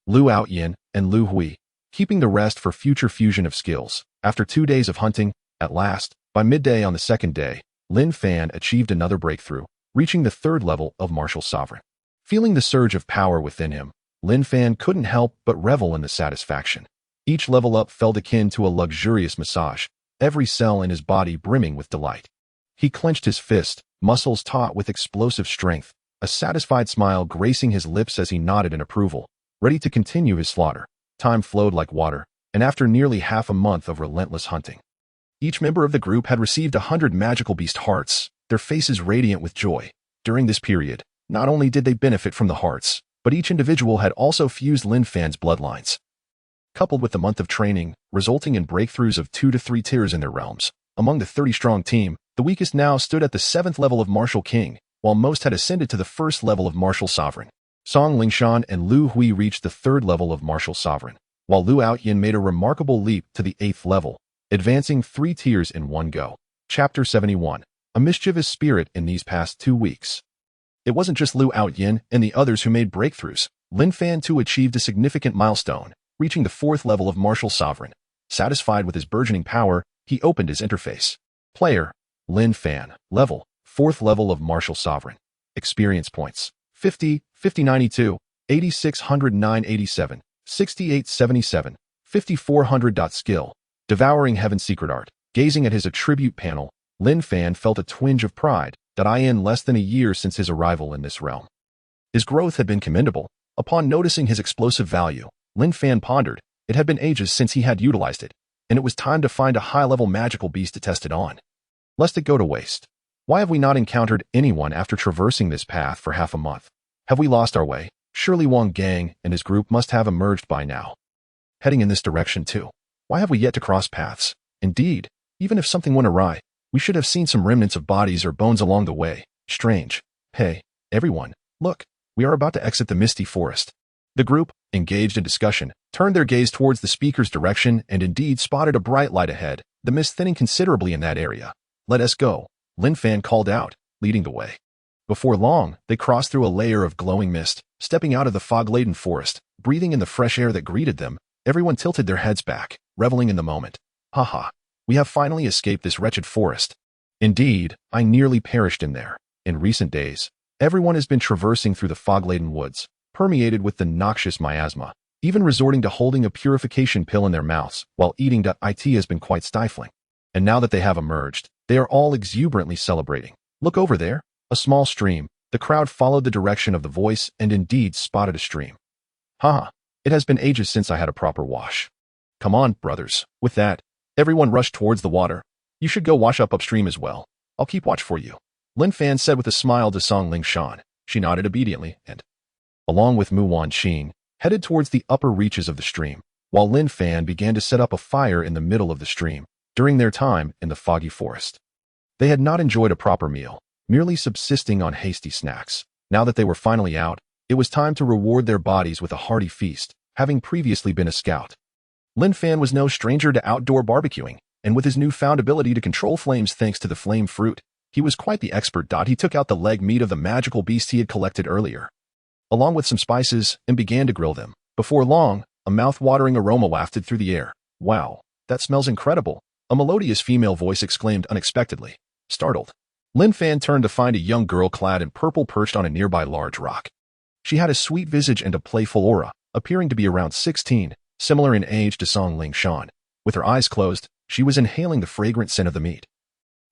Lu Outyin, and Lu Hui, keeping the rest for future fusion of skills. After 2 days of hunting, at last, by midday on the second day, Lin Fan achieved another breakthrough, reaching the 3rd level of Martial Sovereign. Feeling the surge of power within him, Lin Fan couldn't help but revel in the satisfaction. Each level up felt akin to a luxurious massage, every cell in his body brimming with delight. He clenched his fist, muscles taut with explosive strength, a satisfied smile gracing his lips as he nodded in approval, ready to continue his slaughter. Time flowed like water, and after nearly half a month of relentless hunting, each member of the group had received 100 magical beast hearts, their faces radiant with joy. During this period, not only did they benefit from the hearts, but each individual had also fused Lin Fan's bloodlines. Coupled with the month of training, resulting in breakthroughs of 2 to 3 tiers in their realms. Among the 30-strong team, the weakest now stood at the 7th level of Martial King, while most had ascended to the 1st level of Martial Sovereign. Song Lingshan and Lu Hui reached the 3rd level of Martial Sovereign, while Lu Outyin made a remarkable leap to the 8th level, advancing 3 tiers in one go. Chapter 71. A mischievous spirit in these past 2 weeks. It wasn't just Liu Outyin and the others who made breakthroughs. Lin Fan too achieved a significant milestone, reaching the 4th level of Martial Sovereign. Satisfied with his burgeoning power, he opened his interface. Player, Lin Fan, level, 4th level of Martial Sovereign. Experience points, 50, 5092, 8609 87, 6877, 5400. Skill, Devouring Heaven's Secret Art. Gazing at his attribute panel, Lin Fan felt a twinge of pride that in less than a year since his arrival in this realm. His growth had been commendable. Upon noticing his explosive value, Lin Fan pondered. It had been ages since he had utilized it, and it was time to find a high-level magical beast to test it on. Lest it go to waste. Why have we not encountered anyone after traversing this path for half a month? Have we lost our way? Surely Wang Gang and his group must have emerged by now. Heading in this direction too. Why have we yet to cross paths? Indeed, even if something went awry, we should have seen some remnants of bodies or bones along the way. Strange. Hey, everyone, look, we are about to exit the misty forest. The group, engaged in discussion, turned their gaze towards the speaker's direction and indeed spotted a bright light ahead, the mist thinning considerably in that area. Let us go, Lin Fan called out, leading the way. Before long, they crossed through a layer of glowing mist, stepping out of the fog-laden forest, breathing in the fresh air that greeted them. Everyone tilted their heads back, reveling in the moment. Haha. We have finally escaped this wretched forest. Indeed, I nearly perished in there. In recent days, everyone has been traversing through the fog-laden woods, permeated with the noxious miasma, even resorting to holding a purification pill in their mouths while eating. It has been quite stifling. And now that they have emerged, they are all exuberantly celebrating. Look over there, a small stream. The crowd followed the direction of the voice and indeed spotted a stream. Haha, it has been ages since I had a proper wash. Come on, brothers. With that, everyone rushed towards the water. You should go wash up upstream as well. I'll keep watch for you, Lin Fan said with a smile to Song Ling Shan. She nodded obediently and, along with Mu Wanqing, headed towards the upper reaches of the stream, while Lin Fan began to set up a fire in the middle of the stream during their time in the foggy forest. They had not enjoyed a proper meal, merely subsisting on hasty snacks. Now that they were finally out, it was time to reward their bodies with a hearty feast, having previously been a scout. Lin Fan was no stranger to outdoor barbecuing, and with his newfound ability to control flames thanks to the flame fruit, he was quite the expert. He took out the leg meat of the magical beast he had collected earlier, along with some spices, and began to grill them. Before long, a mouth-watering aroma wafted through the air. Wow, that smells incredible, a melodious female voice exclaimed unexpectedly. Startled, Lin Fan turned to find a young girl clad in purple perched on a nearby large rock. She had a sweet visage and a playful aura, appearing to be around 16, similar in age to Song Ling Shan. With her eyes closed, she was inhaling the fragrant scent of the meat.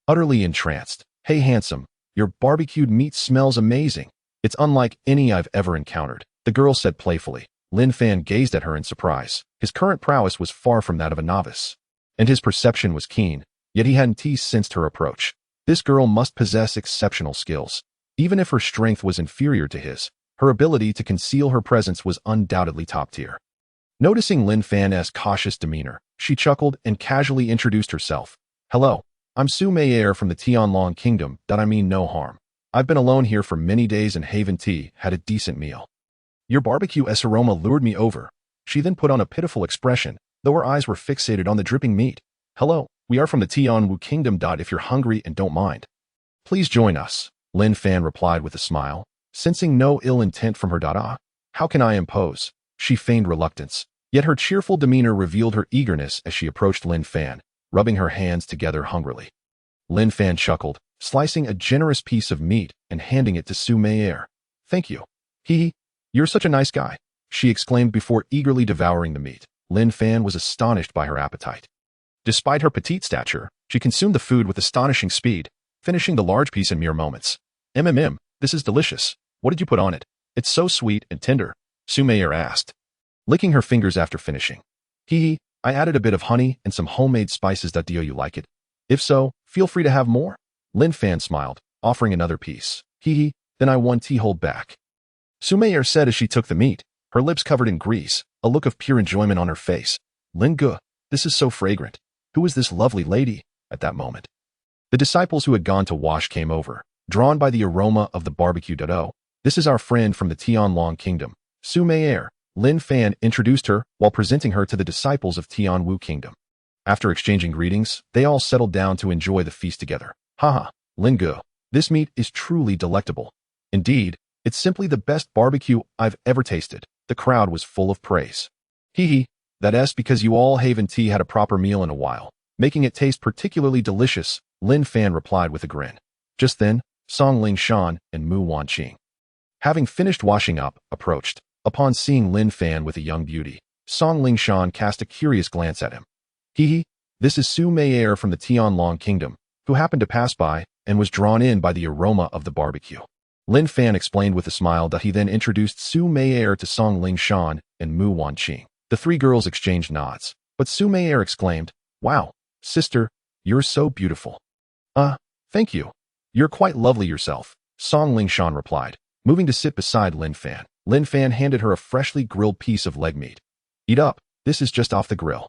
Utterly entranced. Hey handsome, your barbecued meat smells amazing. It's unlike any I've ever encountered, the girl said playfully. Lin Fan gazed at her in surprise. His current prowess was far from that of a novice, and his perception was keen, yet he hadn't sensed her approach. This girl must possess exceptional skills. Even if her strength was inferior to his, her ability to conceal her presence was undoubtedly top tier. Noticing Lin Fan's cautious demeanor, she chuckled and casually introduced herself. Hello, I'm Su Meier from the Tianlong Kingdom. I mean no harm. I've been alone here for many days and Haven Tea had a decent meal. Your barbecue's aroma lured me over. She then put on a pitiful expression, though her eyes were fixated on the dripping meat. Hello, we are from the Tianwu Kingdom. If you're hungry and don't mind, please join us, Lin Fan replied with a smile, sensing no ill intent from her. How can I impose? She feigned reluctance, yet her cheerful demeanor revealed her eagerness as she approached Lin Fan, rubbing her hands together hungrily. Lin Fan chuckled, slicing a generous piece of meat and handing it to Su Meier. Thank you. You're such a nice guy, she exclaimed before eagerly devouring the meat. Lin Fan was astonished by her appetite. Despite her petite stature, she consumed the food with astonishing speed, finishing the large piece in mere moments. This is delicious. What did you put on it? It's so sweet and tender, Su Meier asked, licking her fingers after finishing. I added a bit of honey and some homemade spices. Do you like it? If so, feel free to have more. Lin Fan smiled, offering another piece. Then I won't hold back, Su Meier said as she took the meat, her lips covered in grease, a look of pure enjoyment on her face. Lin Gu, this is so fragrant. Who is this lovely lady? At that moment, the disciples who had gone to wash came over, drawn by the aroma of the barbecue. This is our friend from the Tianlong Kingdom, Su Meier. Lin Fan introduced her while presenting her to the disciples of Tianwu Kingdom. After exchanging greetings, they all settled down to enjoy the feast together. Haha, Lin Gu, this meat is truly delectable. Indeed, it's simply the best barbecue I've ever tasted. The crowd was full of praise. Hee hee, that's because you all haven't had a proper meal in a while, making it taste particularly delicious, Lin Fan replied with a grin. Just then, Song Ling Shan and Mu Wanqing, having finished washing up, approached. Upon seeing Lin Fan with a young beauty, Song Ling Shan cast a curious glance at him. Hee hee, this is Su Meier from the Tianlong Kingdom, who happened to pass by and was drawn in by the aroma of the barbecue. Lin Fan explained with a smile that he then introduced Su Meier to Song Ling Shan and Mu Wanqing. The three girls exchanged nods, but Su Meier exclaimed, "Wow, sister, you're so beautiful." Thank you. You're quite lovely yourself," Song Ling Shan replied, moving to sit beside Lin Fan. Lin Fan handed her a freshly grilled piece of leg meat. "Eat up, this is just off the grill."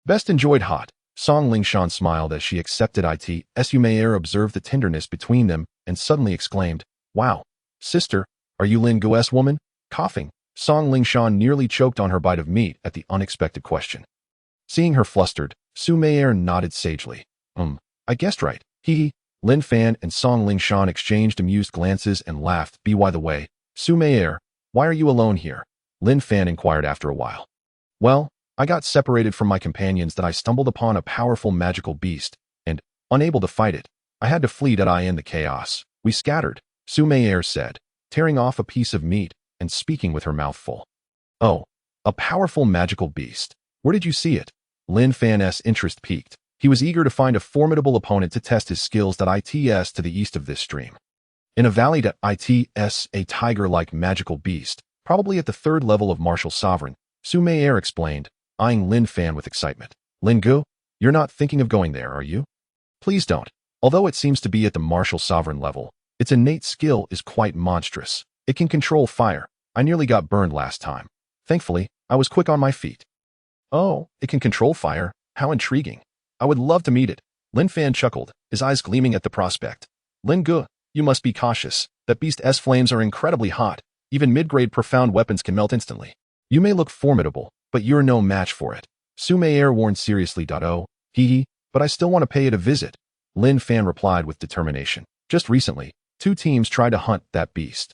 "Best enjoyed hot." Song Ling Shan smiled as she accepted it. Su Meier observed the tenderness between them and suddenly exclaimed, "Wow, sister, are you Lin Gu's woman?" Coughing, Song Ling Shan nearly choked on her bite of meat at the unexpected question. Seeing her flustered, Su Meier nodded sagely. I guessed right. Hee. Lin Fan and Song Ling Shan exchanged amused glances and laughed. By the way, Su Meier, why are you alone here? Lin Fan inquired after a while. Well, I got separated from my companions that I stumbled upon a powerful magical beast, and, unable to fight it, I had to flee in the chaos. We scattered, Su Meier said, tearing off a piece of meat and speaking with her mouth full. Oh, a powerful magical beast. Where did you see it? Lin Fan's interest piqued. He was eager to find a formidable opponent to test his skills its to the east of this stream. In a valley its a tiger-like magical beast, probably at the third level of martial sovereign, Su Meier explained, eyeing Lin Fan with excitement. Lin Gu, you're not thinking of going there, are you? Please don't. Although it seems to be at the martial sovereign level, its innate skill is quite monstrous. It can control fire. I nearly got burned last time. Thankfully, I was quick on my feet. Oh, it can control fire? How intriguing. I would love to meet it. Lin Fan chuckled, his eyes gleaming at the prospect. Lin Gu, you must be cautious. That beast's flames are incredibly hot. Even mid-grade profound weapons can melt instantly. You may look formidable, but you're no match for it. Su Meier warned seriously. Oh, hee, but I still want to pay it a visit. Lin Fan replied with determination. Just recently, 2 teams tried to hunt that beast.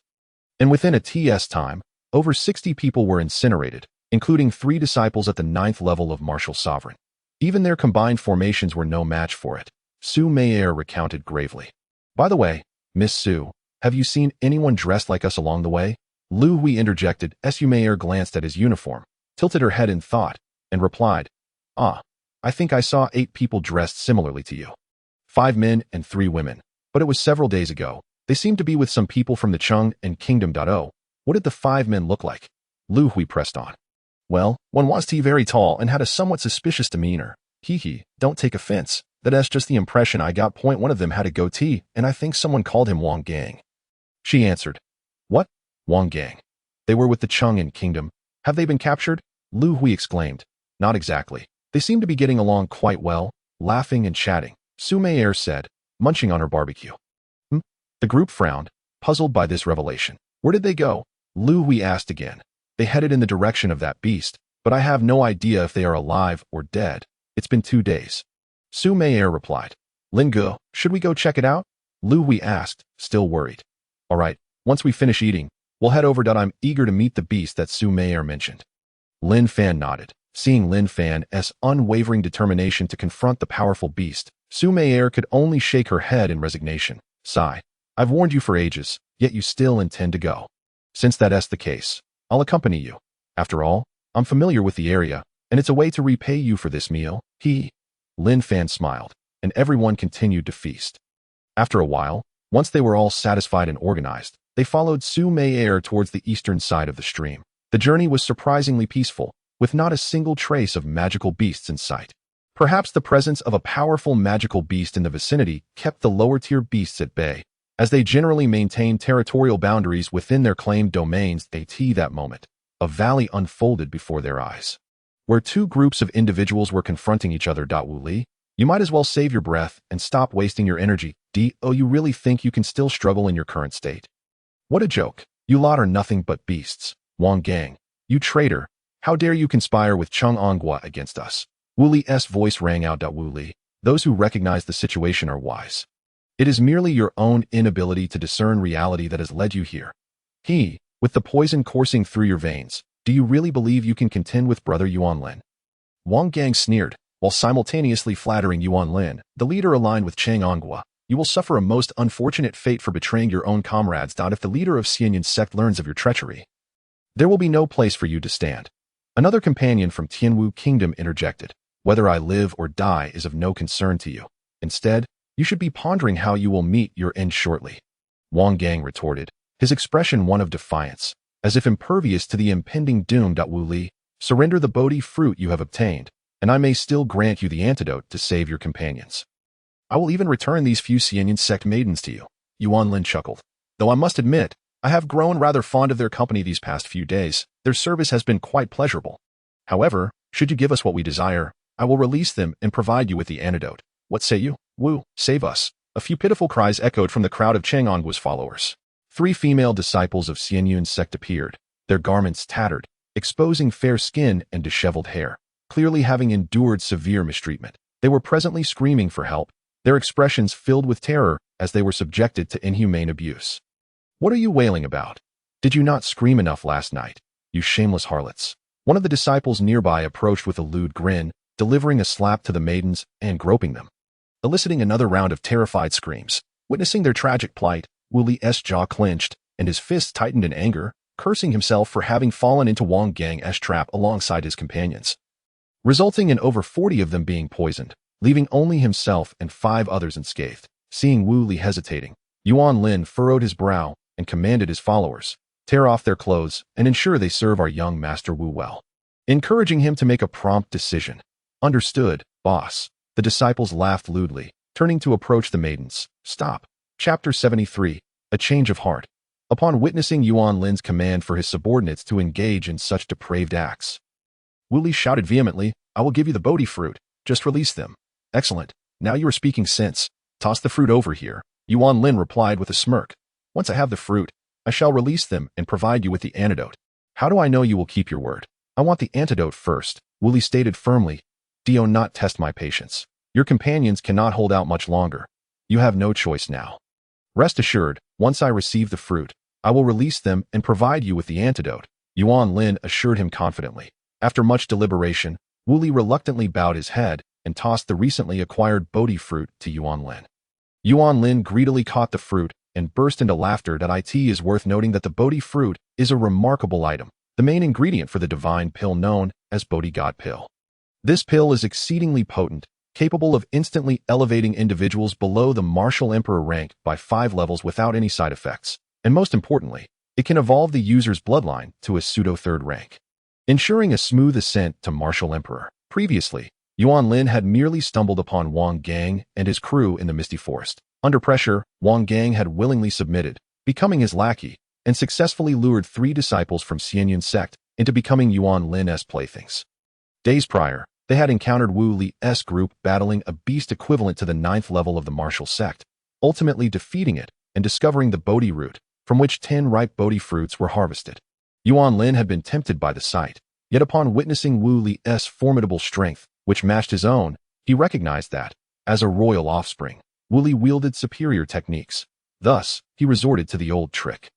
And within a TS time, over 60 people were incinerated, including 3 disciples at the 9th level of martial sovereign. Even their combined formations were no match for it, Su Meier recounted gravely. By the way, Miss Su, have you seen anyone dressed like us along the way? Lu Hui interjected. Su Meier glanced at his uniform, tilted her head in thought, and replied, I think I saw 8 people dressed similarly to you. 5 men and 3 women, but it was several days ago. They seemed to be with some people from the Chung and Kingdom. What did the 5 men look like? Lu Hui pressed on. Well, one was very tall and had a somewhat suspicious demeanor. Hee, don't take offense. That's just the impression I got. One of them had a goatee, and I think someone called him Wang Gang. She answered. What? Wang Gang. They were with the Chung and Kingdom. Have they been captured? Lu Hui exclaimed. Not exactly. They seem to be getting along quite well, laughing and chatting, Su Meier said, munching on her barbecue. The group frowned, puzzled by this revelation. Where did they go? Lu Hui asked again. They headed in the direction of that beast, but I have no idea if they are alive or dead. It's been 2 days. Su Meier replied. Lin Gu, should we go check it out? Lu Hui asked, still worried. All right, once we finish eating, we'll head over. I'm eager to meet the beast that Su Meier mentioned. Lin Fan nodded. Seeing Lin Fan's unwavering determination to confront the powerful beast, Su Meier could only shake her head in resignation. Sigh. I've warned you for ages, yet you still intend to go. Since that's the case, I'll accompany you. After all, I'm familiar with the area, and it's a way to repay you for this meal. Lin Fan smiled, and everyone continued to feast. After a while, once they were all satisfied and organized, they followed Su Meier towards the eastern side of the stream. The journey was surprisingly peaceful, with not a single trace of magical beasts in sight. Perhaps the presence of a powerful magical beast in the vicinity kept the lower-tier beasts at bay, as they generally maintained territorial boundaries within their claimed domains. That moment, a valley unfolded before their eyes, where 2 groups of individuals were confronting each other. Wu Li, you might as well save your breath and stop wasting your energy. You really think you can still struggle in your current state? What a joke. You lot are nothing but beasts. Wang Gang, you traitor. How dare you conspire with Chung Onghua against us? Wu Li's voice rang out. Wu Li, those who recognize the situation are wise. It is merely your own inability to discern reality that has led you here. With the poison coursing through your veins, do you really believe you can contend with brother Yuan Lin? Wang Gang sneered, while simultaneously flattering Yuan Lin, the leader aligned with Chang Onghua. You will suffer a most unfortunate fate for betraying your own comrades. If the leader of Xianyun's sect learns of your treachery, there will be no place for you to stand. Another companion from Tianwu Kingdom interjected. Whether I live or die is of no concern to you. Instead, you should be pondering how you will meet your end shortly. Wang Gang retorted, his expression one of defiance, as if impervious to the impending doom. Wu Li, surrender the Bodhi fruit you have obtained, and I may still grant you the antidote to save your companions. I will even return these few Xianyun sect maidens to you. Yuan Lin chuckled. Though I must admit, I have grown rather fond of their company these past few days. Their service has been quite pleasurable. However, should you give us what we desire, I will release them and provide you with the antidote. What say you? Wu, save us. A few pitiful cries echoed from the crowd of Chang Ongua's followers. 3 female disciples of Xianyun's sect appeared, their garments tattered, exposing fair skin and disheveled hair, clearly having endured severe mistreatment. They were presently screaming for help, their expressions filled with terror as they were subjected to inhumane abuse. What are you wailing about? Did you not scream enough last night, you shameless harlots? One of the disciples nearby approached with a lewd grin, delivering a slap to the maidens and groping them, eliciting another round of terrified screams. Witnessing their tragic plight, Wu Li's jaw clenched and his fists tightened in anger, cursing himself for having fallen into Wang Gang's trap alongside his companions, resulting in over 40 of them being poisoned, leaving only himself and 5 others unscathed. Seeing Wu Li hesitating, Yuan Lin furrowed his brow and commanded his followers, tear off their clothes and ensure they serve our young master Wu well, encouraging him to make a prompt decision. Understood, boss. The disciples laughed lewdly, turning to approach the maidens. Stop. Chapter 73, A Change of Heart. Upon witnessing Yuan Lin's command for his subordinates to engage in such depraved acts, Wu Li shouted vehemently, I will give you the Bodhi fruit. Just release them. Excellent. Now you are speaking sense. Toss the fruit over here. Yuan Lin replied with a smirk. Once I have the fruit, I shall release them and provide you with the antidote. How do I know you will keep your word? I want the antidote first, Wu Li stated firmly. Do not test my patience. Your companions cannot hold out much longer. You have no choice now. Rest assured, once I receive the fruit, I will release them and provide you with the antidote, Yuan Lin assured him confidently. After much deliberation, Wu Li reluctantly bowed his head and tossed the recently acquired Bodhi fruit to Yuan Lin. Yuan Lin greedily caught the fruit and burst into laughter. It is worth noting that the Bodhi fruit is a remarkable item, the main ingredient for the divine pill known as Bodhi God Pill. This pill is exceedingly potent, capable of instantly elevating individuals below the martial emperor rank by 5 levels without any side effects, and most importantly, it can evolve the user's bloodline to a pseudo-3rd rank, ensuring a smooth ascent to martial emperor. Previously, Yuan Lin had merely stumbled upon Wang Gang and his crew in the misty forest. Under pressure, Wang Gang had willingly submitted, becoming his lackey, and successfully lured 3 disciples from Xianyun's sect into becoming Yuan Lin's playthings. Days prior, they had encountered Wu Li's group battling a beast equivalent to the 9th level of the martial sect, ultimately defeating it and discovering the Bodhi root, from which 10 ripe Bodhi fruits were harvested. Yuan Lin had been tempted by the sight, yet upon witnessing Wu Li's formidable strength, which matched his own, he recognized that, as a royal offspring, Wu Li wielded superior techniques. Thus, he resorted to the old trick,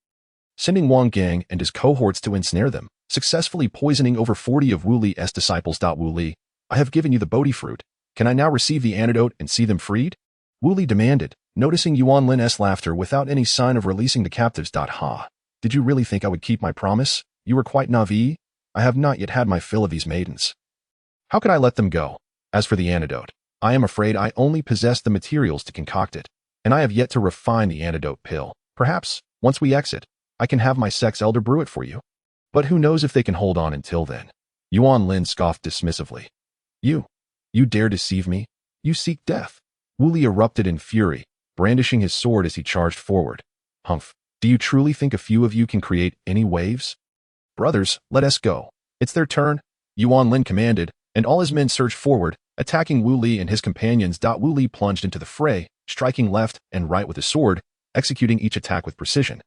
sending Wang Gang and his cohorts to ensnare them, successfully poisoning over 40 of Wu Li's disciples. Wu Li, I have given you the Bodhi fruit. Can I now receive the antidote and see them freed? Wu Li demanded, noticing Yuan Lin's laughter without any sign of releasing the captives. Ha! Did you really think I would keep my promise? You were quite naive. I have not yet had my fill of these maidens. How could I let them go? As for the antidote, I am afraid I only possess the materials to concoct it, and I have yet to refine the antidote pill. Perhaps, once we exit, I can have my sect's elder brew it for you. But who knows if they can hold on until then? Yuan Lin scoffed dismissively. You dare deceive me? You seek death. Wu Li erupted in fury, brandishing his sword as he charged forward. Humph, do you truly think a few of you can create any waves? Brothers, let us go. It's their turn, Yuan Lin commanded, and all his men surged forward, attacking Wu Li and his companions. Wu Li plunged into the fray, striking left and right with his sword, executing each attack with precision,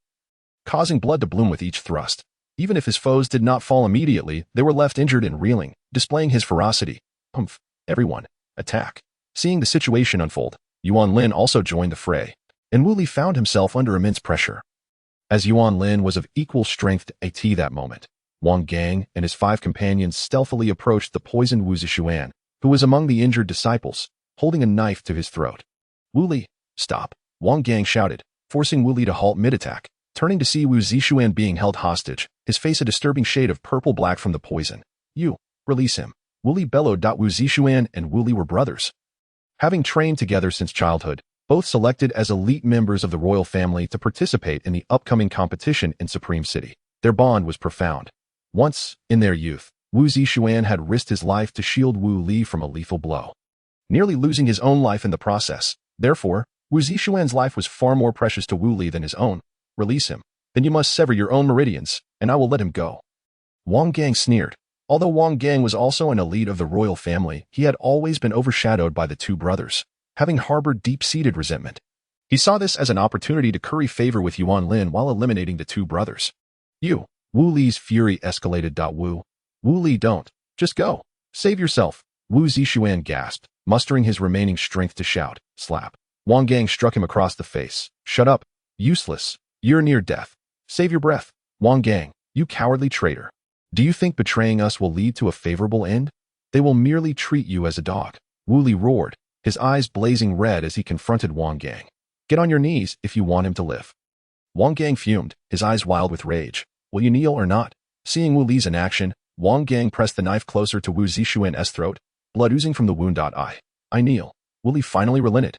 causing blood to bloom with each thrust. Even if his foes did not fall immediately, they were left injured and reeling, displaying his ferocity. Humph, Everyone, attack. Seeing the situation unfold, Yuan Lin also joined the fray, and Wu Li found himself under immense pressure. As Yuan Lin was of equal strength to At that moment, Wang Gang and his 5 companions stealthily approached the poisoned Wu Zixuan, who was among the injured disciples, holding a knife to his throat. Wu Li, stop, Wang Gang shouted, forcing Wu Li to halt mid-attack. Turning to see Wu Zixuan being held hostage, his face a disturbing shade of purple-black from the poison. You, release him. Wu Li bellowed. Wu Zixuan and Wu Li were brothers. Having trained together since childhood, both selected as elite members of the royal family to participate in the upcoming competition in Supreme City. Their bond was profound. Once, in their youth, Wu Zixuan had risked his life to shield Wu Li from a lethal blow, nearly losing his own life in the process. Therefore, Wu Zixuan's life was far more precious to Wu Li than his own. Release him. Then you must sever your own meridians, and I will let him go. Wang Gang sneered. Although Wang Gang was also an elite of the royal family, he had always been overshadowed by the 2 brothers, having harbored deep-seated resentment. He saw this as an opportunity to curry favor with Yuan Lin while eliminating the 2 brothers. You. Wu Li's fury escalated. Wu Li, don't. Just go. Save yourself. Wu Zixuan gasped, mustering his remaining strength to shout. Slap. Wang Gang struck him across the face. Shut up. Useless. You're near death. Save your breath. Wang Gang, you cowardly traitor. Do you think betraying us will lead to a favorable end? They will merely treat you as a dog. Wu Li roared, his eyes blazing red as he confronted Wang Gang. Get on your knees if you want him to live. Wang Gang fumed, his eyes wild with rage. Will you kneel or not? Seeing Wu Li's inaction, Wang Gang pressed the knife closer to Wu Zixuan's throat, blood oozing from the wound. I kneel. Wu Li finally relented.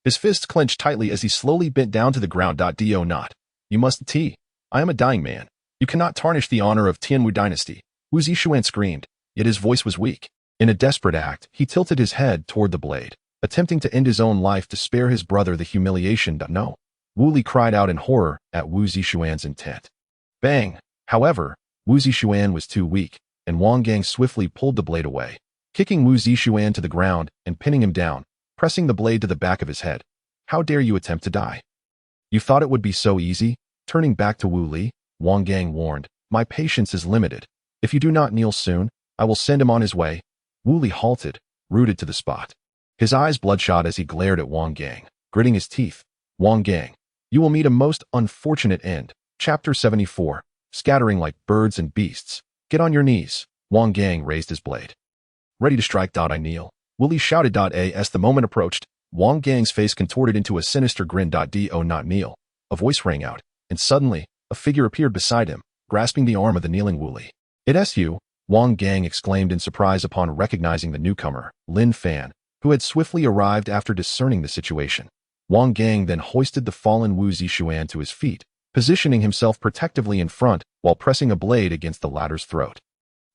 His fists clenched tightly as he slowly bent down to the ground. Do not. You must tea. I am a dying man. You cannot tarnish the honor of Tianwu dynasty. Wu Zixuan screamed, yet his voice was weak. In a desperate act, he tilted his head toward the blade, attempting to end his own life to spare his brother the humiliation. No. Wu Li cried out in horror at Wu Zixuan's intent. Bang! However, Wu Zixuan was too weak, and Wang Gang swiftly pulled the blade away, kicking Wu Zixuan to the ground and pinning him down, pressing the blade to the back of his head. How dare you attempt to die? You thought it would be so easy? Turning back to Wu Li, Wang Gang warned, my patience is limited. If you do not kneel soon, I will send him on his way. Wu Li halted, rooted to the spot. His eyes bloodshot as he glared at Wang Gang, gritting his teeth. Wang Gang, you will meet a most unfortunate end. Chapter 74, Scattering like birds and beasts. Get on your knees. Wang Gang raised his blade. Ready to strike. I kneel. Wu Li shouted. As the moment approached, Wang Gang's face contorted into a sinister grin. Do not kneel. A voice rang out, and suddenly, a figure appeared beside him, grasping the arm of the kneeling Wu Li. It's you, Wang Gang exclaimed in surprise upon recognizing the newcomer, Lin Fan, who had swiftly arrived after discerning the situation. Wang Gang then hoisted the fallen Wu Zixuan to his feet, positioning himself protectively in front while pressing a blade against the latter's throat.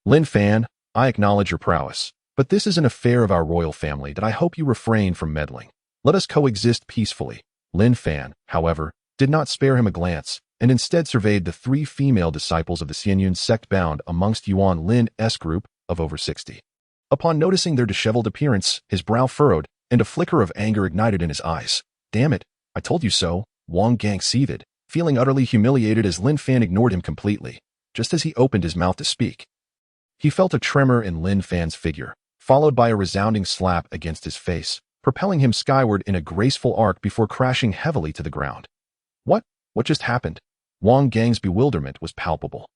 Lin Fan, I acknowledge your prowess, but this is an affair of our royal family that I hope you refrain from meddling. Let us coexist peacefully. Lin Fan, however, did not spare him a glance, and instead surveyed the 3 female disciples of the Xianyun sect bound amongst Yuan Lin's group of over 60. Upon noticing their disheveled appearance, his brow furrowed, and a flicker of anger ignited in his eyes. Damn it, I told you so, Wang Gang seethed, feeling utterly humiliated as Lin Fan ignored him completely, just as he opened his mouth to speak. He felt a tremor in Lin Fan's figure, followed by a resounding slap against his face, propelling him skyward in a graceful arc before crashing heavily to the ground. What just happened? Wang Gang's bewilderment was palpable.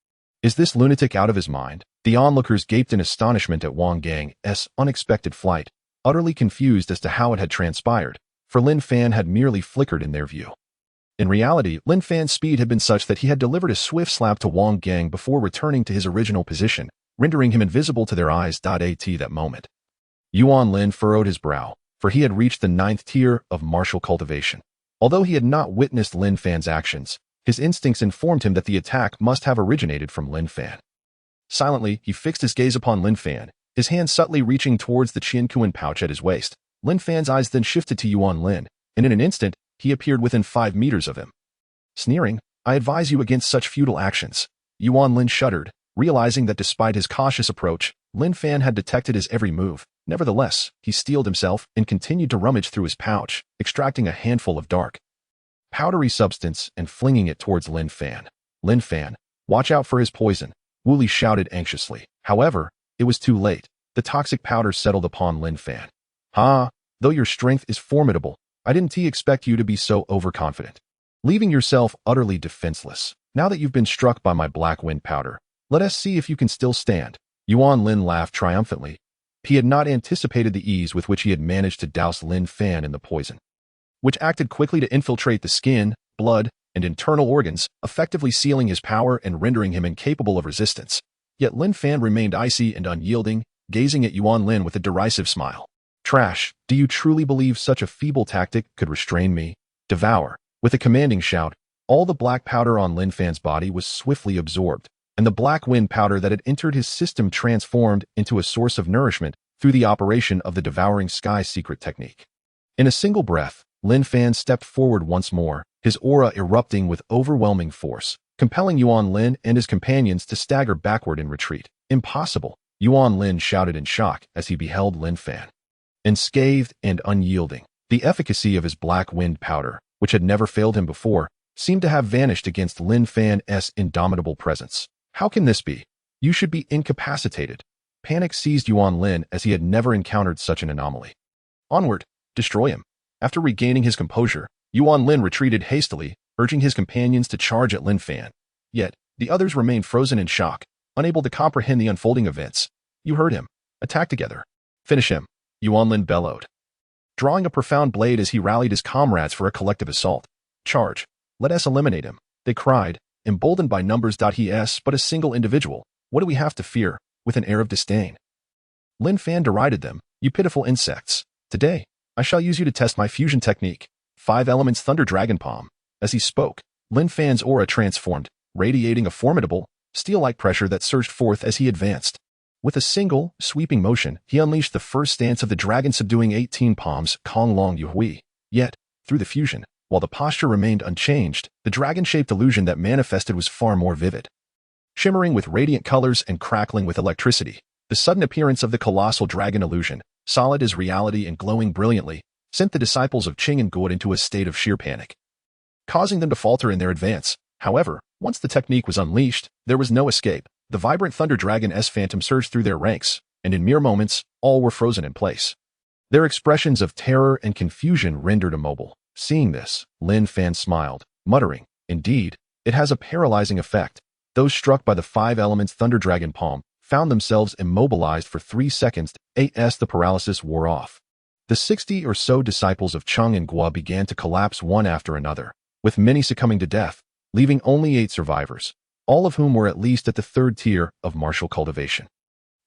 Is this lunatic out of his mind? The onlookers gaped in astonishment at Wang Gang's unexpected flight, utterly confused as to how it had transpired, for Lin Fan had merely flickered in their view. In reality, Lin Fan's speed had been such that he had delivered a swift slap to Wang Gang before returning to his original position, rendering him invisible to their eyes. At that moment, Yuan Lin furrowed his brow, for he had reached the 9th tier of martial cultivation. Although he had not witnessed Lin Fan's actions, his instincts informed him that the attack must have originated from Lin Fan. Silently, he fixed his gaze upon Lin Fan, his hand subtly reaching towards the Qiankuan pouch at his waist. Lin Fan's eyes then shifted to Yuan Lin, and in an instant, he appeared within 5 meters of him. Sneering, I advise you against such futile actions. Yuan Lin shuddered, realizing that despite his cautious approach, Lin Fan had detected his every move. Nevertheless, he steeled himself and continued to rummage through his pouch, extracting a handful of dark, powdery substance and flinging it towards Lin Fan. Lin Fan, watch out for his poison, Wu Li shouted anxiously. However, it was too late. The toxic powder settled upon Lin Fan. "Ah, though your strength is formidable, I didn't expect you to be so overconfident, leaving yourself utterly defenseless. Now that you've been struck by my black wind powder, let us see if you can still stand." Yuan Lin laughed triumphantly. He had not anticipated the ease with which he had managed to douse Lin Fan in the poison, which acted quickly to infiltrate the skin, blood, and internal organs, effectively sealing his power and rendering him incapable of resistance. Yet Lin Fan remained icy and unyielding, gazing at Yuan Lin with a derisive smile. "Trash, do you truly believe such a feeble tactic could restrain me? Devour." With a commanding shout, all the black powder on Lin Fan's body was swiftly absorbed, and the black wind powder that had entered his system transformed into a source of nourishment through the operation of the Devouring Sky secret technique. In a single breath, Lin Fan stepped forward once more, his aura erupting with overwhelming force, compelling Yuan Lin and his companions to stagger backward in retreat. "Impossible!" Yuan Lin shouted in shock as he beheld Lin Fan. Unscathed and unyielding, the efficacy of his black wind powder, which had never failed him before, seemed to have vanished against Lin Fan's indomitable presence. "How can this be? You should be incapacitated." Panic seized Yuan Lin as he had never encountered such an anomaly. "Onward! Destroy him!" After regaining his composure, Yuan Lin retreated hastily, urging his companions to charge at Lin Fan. Yet, the others remained frozen in shock, unable to comprehend the unfolding events. "You heard him. Attack together. Finish him," Yuan Lin bellowed, drawing a profound blade as he rallied his comrades for a collective assault. "Charge. Let us eliminate him," they cried, emboldened by numbers. "He is but a single individual. What do we have to fear?" With an air of disdain, Lin Fan derided them. "You pitiful insects. Today, I shall use you to test my fusion technique, 5 Elements Thunder Dragon Palm." As he spoke, Lin Fan's aura transformed, radiating a formidable, steel-like pressure that surged forth as he advanced. With a single, sweeping motion, he unleashed the first stance of the dragon, subduing 18 palms, Kong Long Yuhui. Yet, through the fusion, while the posture remained unchanged, the dragon-shaped illusion that manifested was far more vivid. Shimmering with radiant colors and crackling with electricity, the sudden appearance of the colossal dragon illusion, solid as reality and glowing brilliantly, sent the disciples of Qing and Guo into a state of sheer panic, causing them to falter in their advance. However, once the technique was unleashed, there was no escape. The vibrant Thunder Dragon's phantom surged through their ranks, and in mere moments, all were frozen in place, their expressions of terror and confusion rendered immobile. Seeing this, Lin Fan smiled, muttering, "Indeed, it has a paralyzing effect." Those struck by the 5 Elements Thunder Dragon Palm found themselves immobilized for 3 seconds as the paralysis wore off. The 60 or so disciples of Cheng and Guo began to collapse one after another, with many succumbing to death, leaving only 8 survivors, all of whom were at least at the 3rd tier of martial cultivation.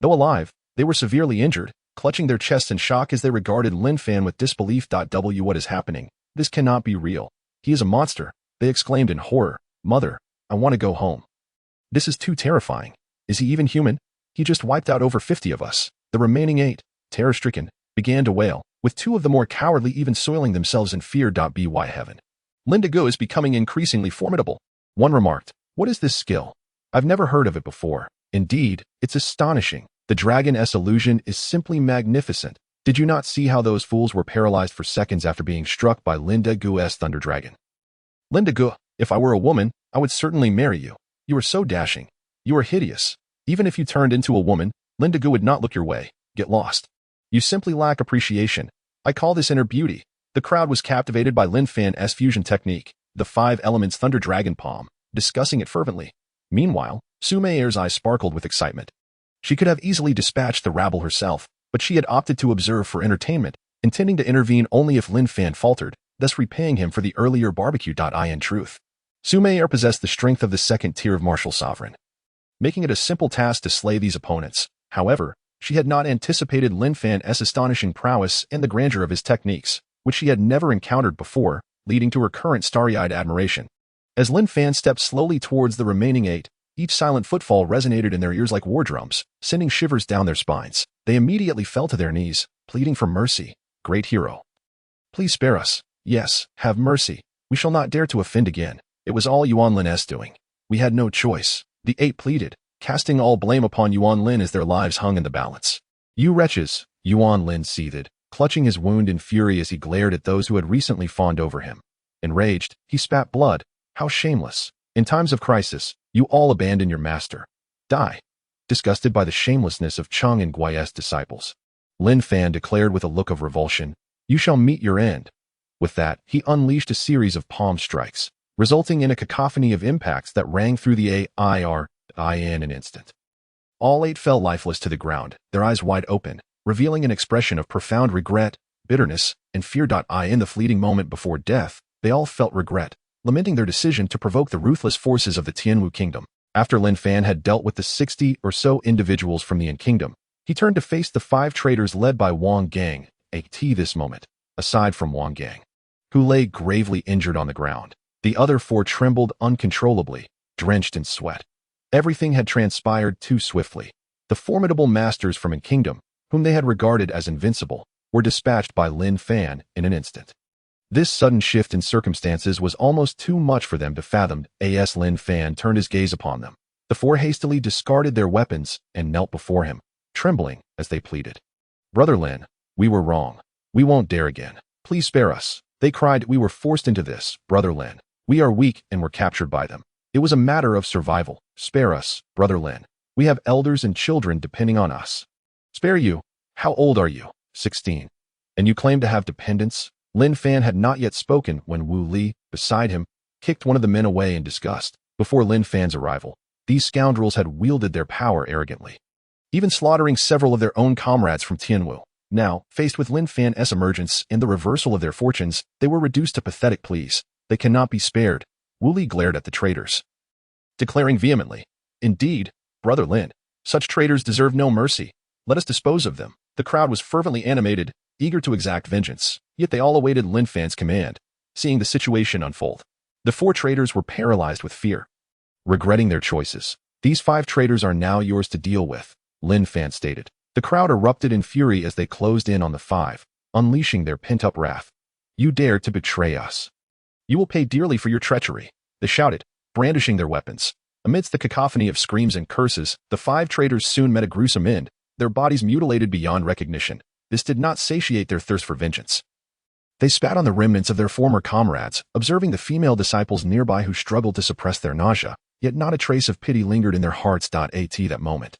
Though alive, they were severely injured, clutching their chests in shock as they regarded Lin Fan with disbelief. "What is happening? This cannot be real. He is a monster," they exclaimed in horror. "Mother, I want to go home. This is too terrifying. Is he even human? He just wiped out over 50 of us." The remaining 8, terror-stricken, began to wail, with 2 of the more cowardly even soiling themselves in fear. "By heaven, Lindigo is becoming increasingly formidable," one remarked. "What is this skill? I've never heard of it before. Indeed, it's astonishing. The dragon's illusion is simply magnificent. Did you not see how those fools were paralyzed for seconds after being struck by Lindigo's Thunder Dragon? Lindigo, if I were a woman, I would certainly marry you. You are so dashing. You are hideous. Even if you turned into a woman, Lindigo would not look your way. Get lost. You simply lack appreciation. I call this inner beauty." The crowd was captivated by Lin Fan's fusion technique, the 5 Elements Thunder Dragon Palm, discussing it fervently. Meanwhile, Su Meier's eyes sparkled with excitement. She could have easily dispatched the rabble herself, but she had opted to observe for entertainment, intending to intervene only if Lin Fan faltered, thus repaying him for the earlier barbecue. In truth, Su Meier possessed the strength of the 2nd tier of martial sovereign, making it a simple task to slay these opponents. However, she had not anticipated Lin Fan's astonishing prowess and the grandeur of his techniques, which she had never encountered before, leading to her current starry-eyed admiration. As Lin Fan stepped slowly towards the remaining 8, each silent footfall resonated in their ears like war drums, sending shivers down their spines. They immediately fell to their knees, pleading for mercy. "Great hero, please spare us. Yes, have mercy. We shall not dare to offend again. It was all Yuan Lin's doing. We had no choice." The 8 pleaded, casting all blame upon Yuan Lin as their lives hung in the balance. "You wretches," Yuan Lin seethed, clutching his wound in fury as he glared at those who had recently fawned over him. Enraged, he spat blood. "How shameless. In times of crisis, you all abandon your master. Die." disgusted by the shamelessness of Cheng and Guai's disciples. Lin Fan declared with a look of revulsion, "You shall meet your end." With that, he unleashed a series of palm strikes, resulting in a cacophony of impacts that rang through the air in an instant. All 8 fell lifeless to the ground, their eyes wide open, revealing an expression of profound regret, bitterness, and fear. In the fleeting moment before death, they all felt regret, lamenting their decision to provoke the ruthless forces of the Tianwu kingdom. After Lin Fan had dealt with the 60 or so individuals from the Yin kingdom, he turned to face the 5 traitors led by Wang Gang, this moment, aside from Wang Gang, who lay gravely injured on the ground. The other 4 trembled uncontrollably, drenched in sweat. Everything had transpired too swiftly. The formidable masters from Yin kingdom, whom they had regarded as invincible, were dispatched by Lin Fan in an instant. This sudden shift in circumstances was almost too much for them to fathom. As Lin Fan turned his gaze upon them, the 4 hastily discarded their weapons and knelt before him, trembling as they pleaded. "Brother Lin, we were wrong. We won't dare again. Please spare us." They cried, "We were forced into this, Brother Lin. We are weak and were captured by them. It was a matter of survival. Spare us, Brother Lin. We have elders and children depending on us." "Spare you? How old are you?" 16. "And you claim to have dependents?" Lin Fan had not yet spoken when Wu Li, beside him, kicked one of the men away in disgust. Before Lin Fan's arrival, these scoundrels had wielded their power arrogantly, even slaughtering several of their own comrades from Tianwu. Now, faced with Lin Fan's emergence and the reversal of their fortunes, they were reduced to pathetic pleas. "They cannot be spared." Wu Li glared at the traitors, declaring vehemently, "Indeed, Brother Lin, such traitors deserve no mercy. Let us dispose of them." The crowd was fervently animated, eager to exact vengeance, yet they all awaited Lin Fan's command, seeing the situation unfold. The 4 traitors were paralyzed with fear, regretting their choices. "These 5 traitors are now yours to deal with," Lin Fan stated. The crowd erupted in fury as they closed in on the 5, unleashing their pent-up wrath. "You dared to betray us. You will pay dearly for your treachery," they shouted, brandishing their weapons. Amidst the cacophony of screams and curses, the 5 traitors soon met a gruesome end, their bodies mutilated beyond recognition. This did not satiate their thirst for vengeance. They spat on the remnants of their former comrades, observing the female disciples nearby who struggled to suppress their nausea, yet not a trace of pity lingered in their hearts. At that moment,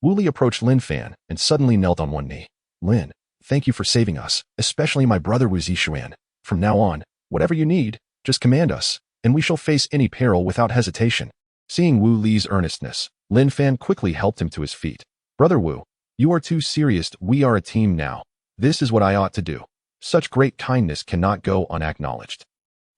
Wu Li approached Lin Fan and suddenly knelt on one knee. "Lin, thank you for saving us, especially my brother Wu Zishuan. From now on, whatever you need, just command us, and we shall face any peril without hesitation." Seeing Wu Li's earnestness, Lin Fan quickly helped him to his feet. "Brother Wu, you are too serious. We are a team now. This is what I ought to do. Such great kindness cannot go unacknowledged.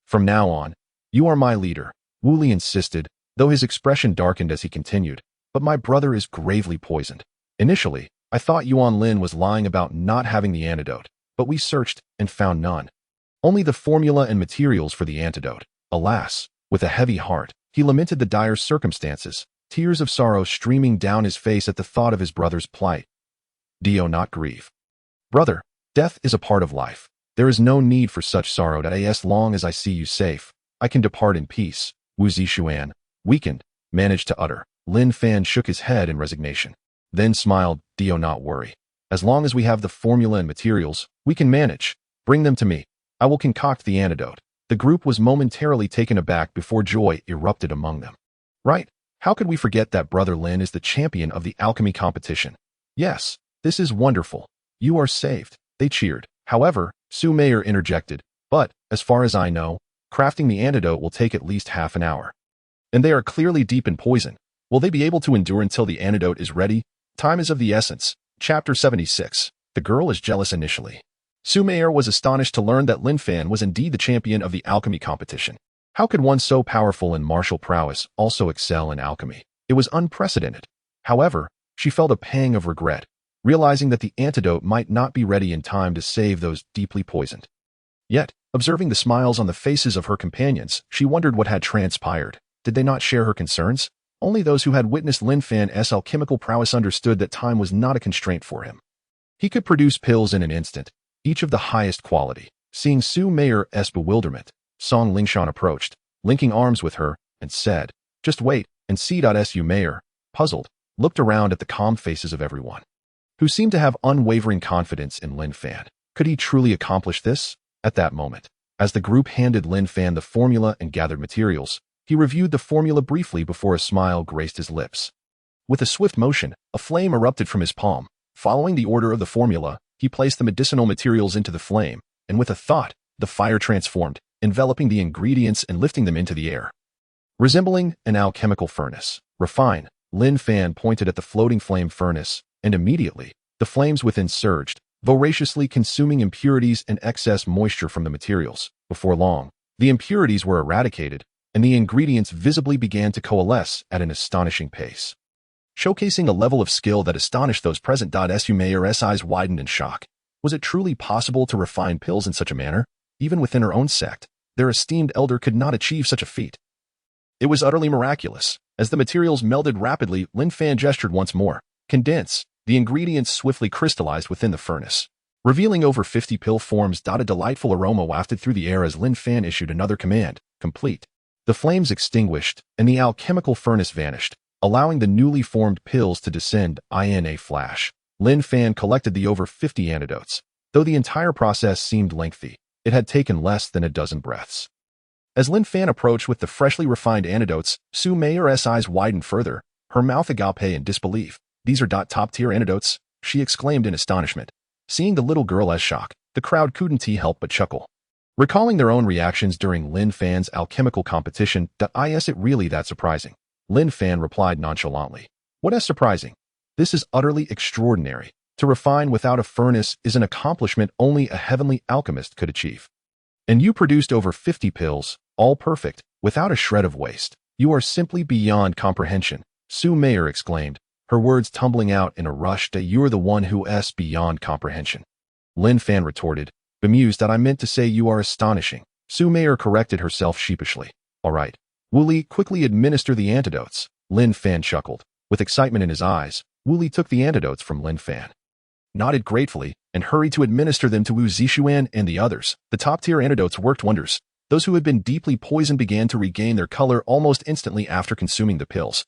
From now on, you are my leader," Wu Li insisted, though his expression darkened as he continued. "But my brother is gravely poisoned. Initially, I thought Yuan Lin was lying about not having the antidote, but we searched and found none. Only the formula and materials for the antidote. Alas," with a heavy heart, he lamented the dire circumstances, tears of sorrow streaming down his face at the thought of his brother's plight. "Do not grieve. Brother, death is a part of life. There is no need for such sorrow. As long as I see you safe, I can depart in peace," Wu Zishuan, weakened, managed to utter. Lin Fan shook his head in resignation, then smiled. "Do not worry. As long as we have the formula and materials, we can manage. Bring them to me. I will concoct the antidote." The group was momentarily taken aback before joy erupted among them. "Right, how could we forget that Brother Lin is the champion of the alchemy competition? Yes, this is wonderful. You are saved," they cheered. However, Su Mayer interjected, "But, as far as I know, crafting the antidote will take at least half an hour. And they are clearly deep in poison. Will they be able to endure until the antidote is ready? Time is of the essence." Chapter 76. The girl is jealous initially. Su Mayer was astonished to learn that Lin Fan was indeed the champion of the alchemy competition. How could one so powerful in martial prowess also excel in alchemy? It was unprecedented. However, she felt a pang of regret, realizing that the antidote might not be ready in time to save those deeply poisoned. Yet, observing the smiles on the faces of her companions, she wondered what had transpired. Did they not share her concerns? Only those who had witnessed Lin Fan's alchemical prowess understood that time was not a constraint for him. He could produce pills in an instant, each of the highest quality. Seeing Su Mayer's bewilderment, Song Lingshan approached, linking arms with her, and said, "Just wait and see." Su Mayer, puzzled, looked around at the calm faces of everyone, who seemed to have unwavering confidence in Lin Fan. Could he truly accomplish this? At that moment, as the group handed Lin Fan the formula and gathered materials, he reviewed the formula briefly before a smile graced his lips. With a swift motion, a flame erupted from his palm. Following the order of the formula, he placed the medicinal materials into the flame, and with a thought, the fire transformed, enveloping the ingredients and lifting them into the air. Resembling an alchemical furnace, refine, Lin Fan pointed at the floating flame furnace, and immediately, the flames within surged, voraciously consuming impurities and excess moisture from the materials. Before long, the impurities were eradicated, and the ingredients visibly began to coalesce at an astonishing pace. Showcasing a level of skill that astonished those present. Su Mayor's eyes widened in shock. Was it truly possible to refine pills in such a manner? Even within her own sect, their esteemed elder could not achieve such a feat. It was utterly miraculous. As the materials melded rapidly, Lin Fan gestured once more. Condense. The ingredients swiftly crystallized within the furnace, revealing over 50 pill forms. A delightful aroma wafted through the air as Lin Fan issued another command. Complete. The flames extinguished, and the alchemical furnace vanished, allowing the newly formed pills to descend in a flash. Lin Fan collected the over 50 antidotes. Though the entire process seemed lengthy, it had taken less than a dozen breaths. As Lin Fan approached with the freshly refined antidotes, Su Mayor's eyes widened further, her mouth agape in disbelief. These are top-tier antidotes, she exclaimed in astonishment. Seeing the little girl as shocked, the crowd couldn't help but chuckle. Recalling their own reactions during Lin Fan's alchemical competition, is it really that surprising? Lin Fan replied nonchalantly. What is surprising? This is utterly extraordinary. To refine without a furnace is an accomplishment only a heavenly alchemist could achieve. And you produced over 50 pills, all perfect, without a shred of waste. You are simply beyond comprehension, Su Mayor exclaimed, her words tumbling out in a rush. You're the one who is beyond comprehension. Lin Fan retorted, bemused. I meant to say you are astonishing. Su Mayor corrected herself sheepishly. All right. Wooly, quickly administer the antidotes. Lin Fan chuckled. With excitement in his eyes, Wooly took the antidotes from Lin Fan, nodded gratefully, and hurried to administer them to Wu Zixuan and the others. The top-tier antidotes worked wonders. Those who had been deeply poisoned began to regain their color almost instantly after consuming the pills,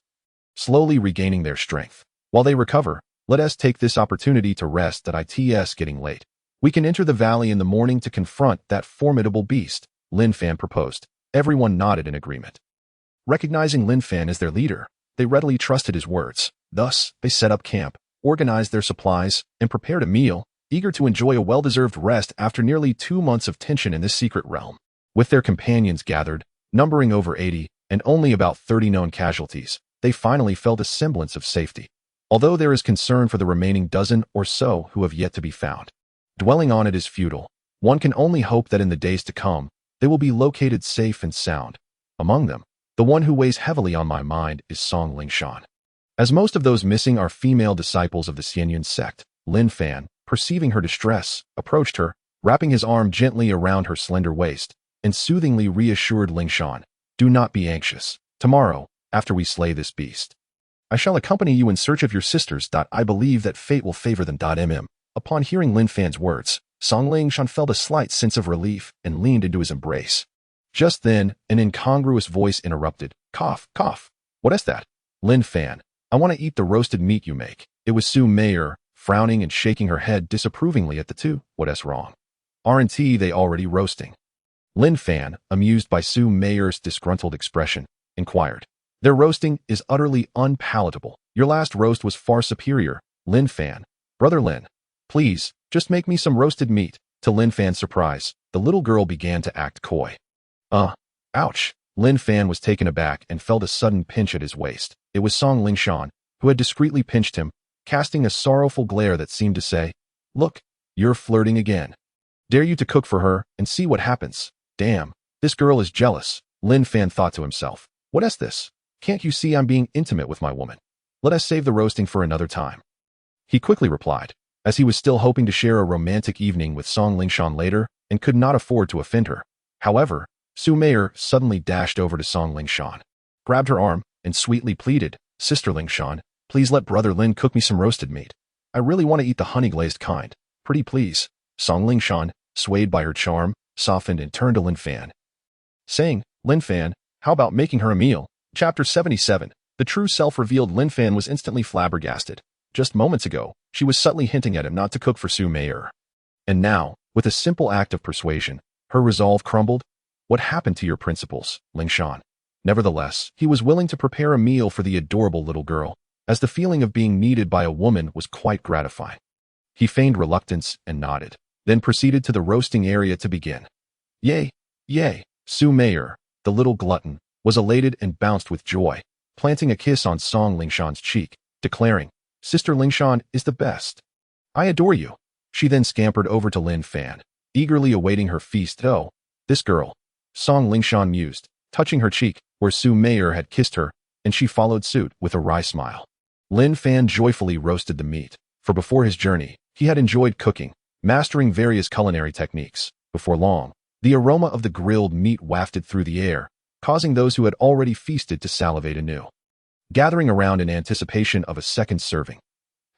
slowly regaining their strength. While they recover, let us take this opportunity to rest. It's getting late. We can enter the valley in the morning to confront that formidable beast, Lin Fan proposed. Everyone nodded in agreement. Recognizing Lin Fan as their leader, they readily trusted his words. Thus, they set up camp, organized their supplies, and prepared a meal, eager to enjoy a well-deserved rest after nearly 2 months of tension in this secret realm. With their companions gathered, numbering over 80, and only about 30 known casualties, they finally felt a semblance of safety. Although there is concern for the remaining dozen or so who have yet to be found. Dwelling on it is futile. One can only hope that in the days to come, they will be located safe and sound. Among them, the one who weighs heavily on my mind is Song Lingshan. As most of those missing are female disciples of the Xianyun sect, Lin Fan, perceiving her distress, approached her, wrapping his arm gently around her slender waist, and soothingly reassured Lingshan, do not be anxious. Tomorrow, after we slay this beast, I shall accompany you in search of your sisters. I believe that fate will favor them. Upon hearing Lin Fan's words, Song Lingshan felt a slight sense of relief and leaned into his embrace. Just then, an incongruous voice interrupted. Cough, cough. What is that? Lin Fan, I want to eat the roasted meat you make. It was Su Mayor, frowning and shaking her head disapprovingly at the two. What's wrong? Aren't they already roasting? Lin Fan, amused by Su Mayor's disgruntled expression, inquired. Their roasting is utterly unpalatable. Your last roast was far superior, Lin Fan. Brother Lin, please, just make me some roasted meat. To Lin Fan's surprise, the little girl began to act coy. Ouch. Lin Fan was taken aback and felt a sudden pinch at his waist. It was Song Lingshan, who had discreetly pinched him, casting a sorrowful glare that seemed to say, Look, you're flirting again. Dare you to cook for her and see what happens. Damn, this girl is jealous, Lin Fan thought to himself. What is this? Can't you see I'm being intimate with my woman? Let us save the roasting for another time. He quickly replied, as he was still hoping to share a romantic evening with Song Lingshan later and could not afford to offend her. However, Su Mayor suddenly dashed over to Song Lingshan, grabbed her arm, and sweetly pleaded, Sister Lingshan, please let Brother Lin cook me some roasted meat. I really want to eat the honey-glazed kind. Pretty please. Song Lingshan, swayed by her charm, softened and turned to Lin Fan, saying, Lin Fan, how about making her a meal? Chapter 77. The true self revealed. Lin Fan was instantly flabbergasted. Just moments ago, she was subtly hinting at him not to cook for Su Mayor. And now, with a simple act of persuasion, her resolve crumbled. What happened to your principles, Lingshan? Nevertheless, he was willing to prepare a meal for the adorable little girl. as the feeling of being needed by a woman was quite gratifying. He feigned reluctance and nodded, then proceeded to the roasting area to begin. Yay, yay, Su Meier, the little glutton, was elated and bounced with joy, planting a kiss on Song Lingshan's cheek, declaring, Sister Lingshan is the best. I adore you. She then scampered over to Lin Fan, eagerly awaiting her feast. Oh, this girl, Song Lingshan mused, touching her cheek where Su Meier had kissed her, and she followed suit with a wry smile. Lin Fan joyfully roasted the meat, for before his journey, he had enjoyed cooking, mastering various culinary techniques. Before long, the aroma of the grilled meat wafted through the air, causing those who had already feasted to salivate anew, gathering around in anticipation of a second serving.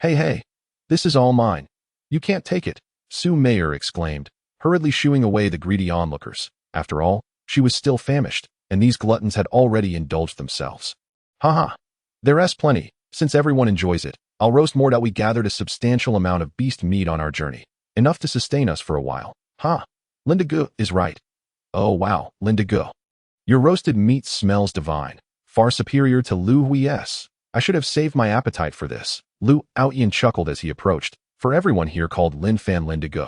Hey, hey, this is all mine. You can't take it, Su Meier exclaimed, hurriedly shooing away the greedy onlookers. After all, she was still famished, and these gluttons had already indulged themselves. Haha, there's plenty. Since everyone enjoys it, I'll roast more that we gathered a substantial amount of beast meat on our journey, enough to sustain us for a while. Ha! Linda Gu is right. Oh wow, Linda Gu. Your roasted meat smells divine, far superior to Lu Hui's. I should have saved my appetite for this. Lu Outyin chuckled as he approached, for everyone here called Lin Fan Linda Gu.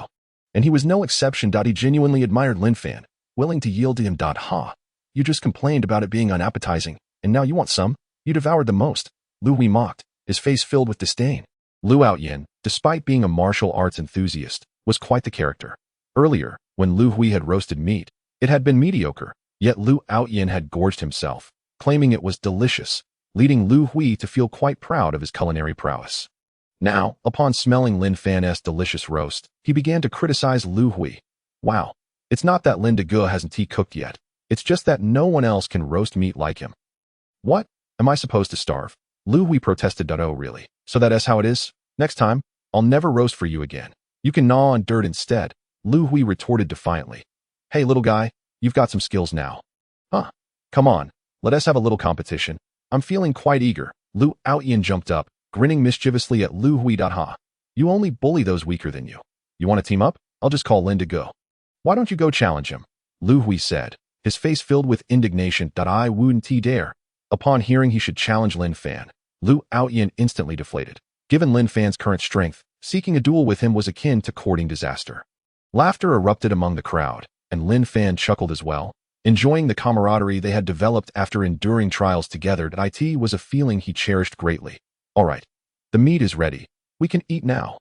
And he was no exception. He genuinely admired Lin Fan, willing to yield to him. Ha! You just complained about it being unappetizing, and now you want some? You devoured the most. Lu Hui mocked, his face filled with disdain. Lu Outyin, despite being a martial arts enthusiast, was quite the character. Earlier, when Lu Hui had roasted meat, it had been mediocre, yet Lu Outyin had gorged himself, claiming it was delicious, leading Lu Hui to feel quite proud of his culinary prowess. Now, upon smelling Lin Fan's delicious roast, he began to criticize Lu Hui. Wow, it's not that Linda Gu hasn't cooked yet, it's just that no one else can roast meat like him. What? Am I supposed to starve? Lu Hui protested. Oh really? So that's how it is? Next time, I'll never roast for you again. You can gnaw on dirt instead, Lu Hui retorted defiantly. Hey little guy, you've got some skills now. Huh? Come on, let us have a little competition. I'm feeling quite eager. Lu Outyin jumped up, grinning mischievously at Lu Hui. Ha! You only bully those weaker than you. You want to team up? I'll just call Linda Gu. Why don't you go challenge him? Lu Hui said, his face filled with indignation. I wouldn't dare. Upon hearing he should challenge Lin Fan, Lu Outyin instantly deflated. Given Lin Fan's current strength, seeking a duel with him was akin to courting disaster. Laughter erupted among the crowd, and Lin Fan chuckled as well, enjoying the camaraderie they had developed after enduring trials together. It was a feeling he cherished greatly. All right, the meat is ready. We can eat now,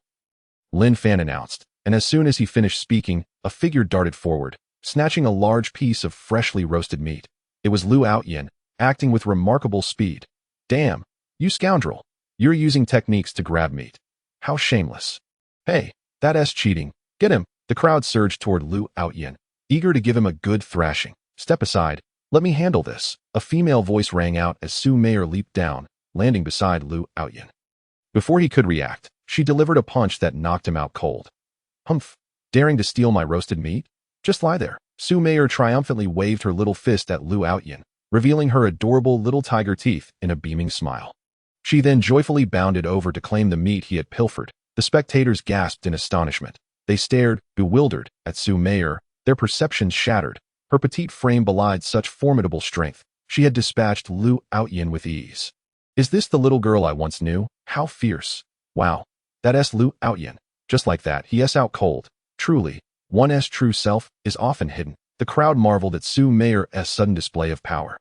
Lin Fan announced, and as soon as he finished speaking, a figure darted forward, snatching a large piece of freshly roasted meat. It was Lu Outyin, acting with remarkable speed. Damn, you scoundrel. You're using techniques to grab meat. How shameless. Hey, that's cheating. Get him. The crowd surged toward Lu Outyin, eager to give him a good thrashing. Step aside. Let me handle this. A female voice rang out as Su Meier leaped down, landing beside Lu Outyin. Before he could react, she delivered a punch that knocked him out cold. Humph. Daring to steal my roasted meat? Just lie there. Su Meier triumphantly waved her little fist at Lu Outyin, revealing her adorable little tiger teeth in a beaming smile. She then joyfully bounded over to claim the meat he had pilfered. The spectators gasped in astonishment. They stared, bewildered, at Su Meier, their perceptions shattered. Her petite frame belied such formidable strength. She had dispatched Lu Outyin with ease. Is this the little girl I once knew? How fierce. Wow, that's Lu Outyin. Just like that, he's out cold. Truly, one's true self is often hidden. The crowd marveled at Su Meier's sudden display of power.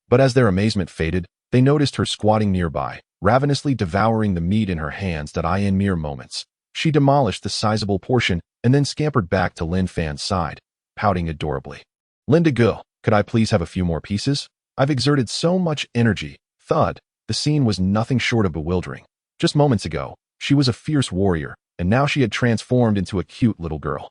But as their amazement faded, they noticed her squatting nearby, ravenously devouring the meat in her hands. In mere moments, she demolished the sizable portion and then scampered back to Lin Fan's side, pouting adorably. Linda Gu, could I please have a few more pieces? I've exerted so much energy. Thud. The scene was nothing short of bewildering. Just moments ago, she was a fierce warrior, and now she had transformed into a cute little girl.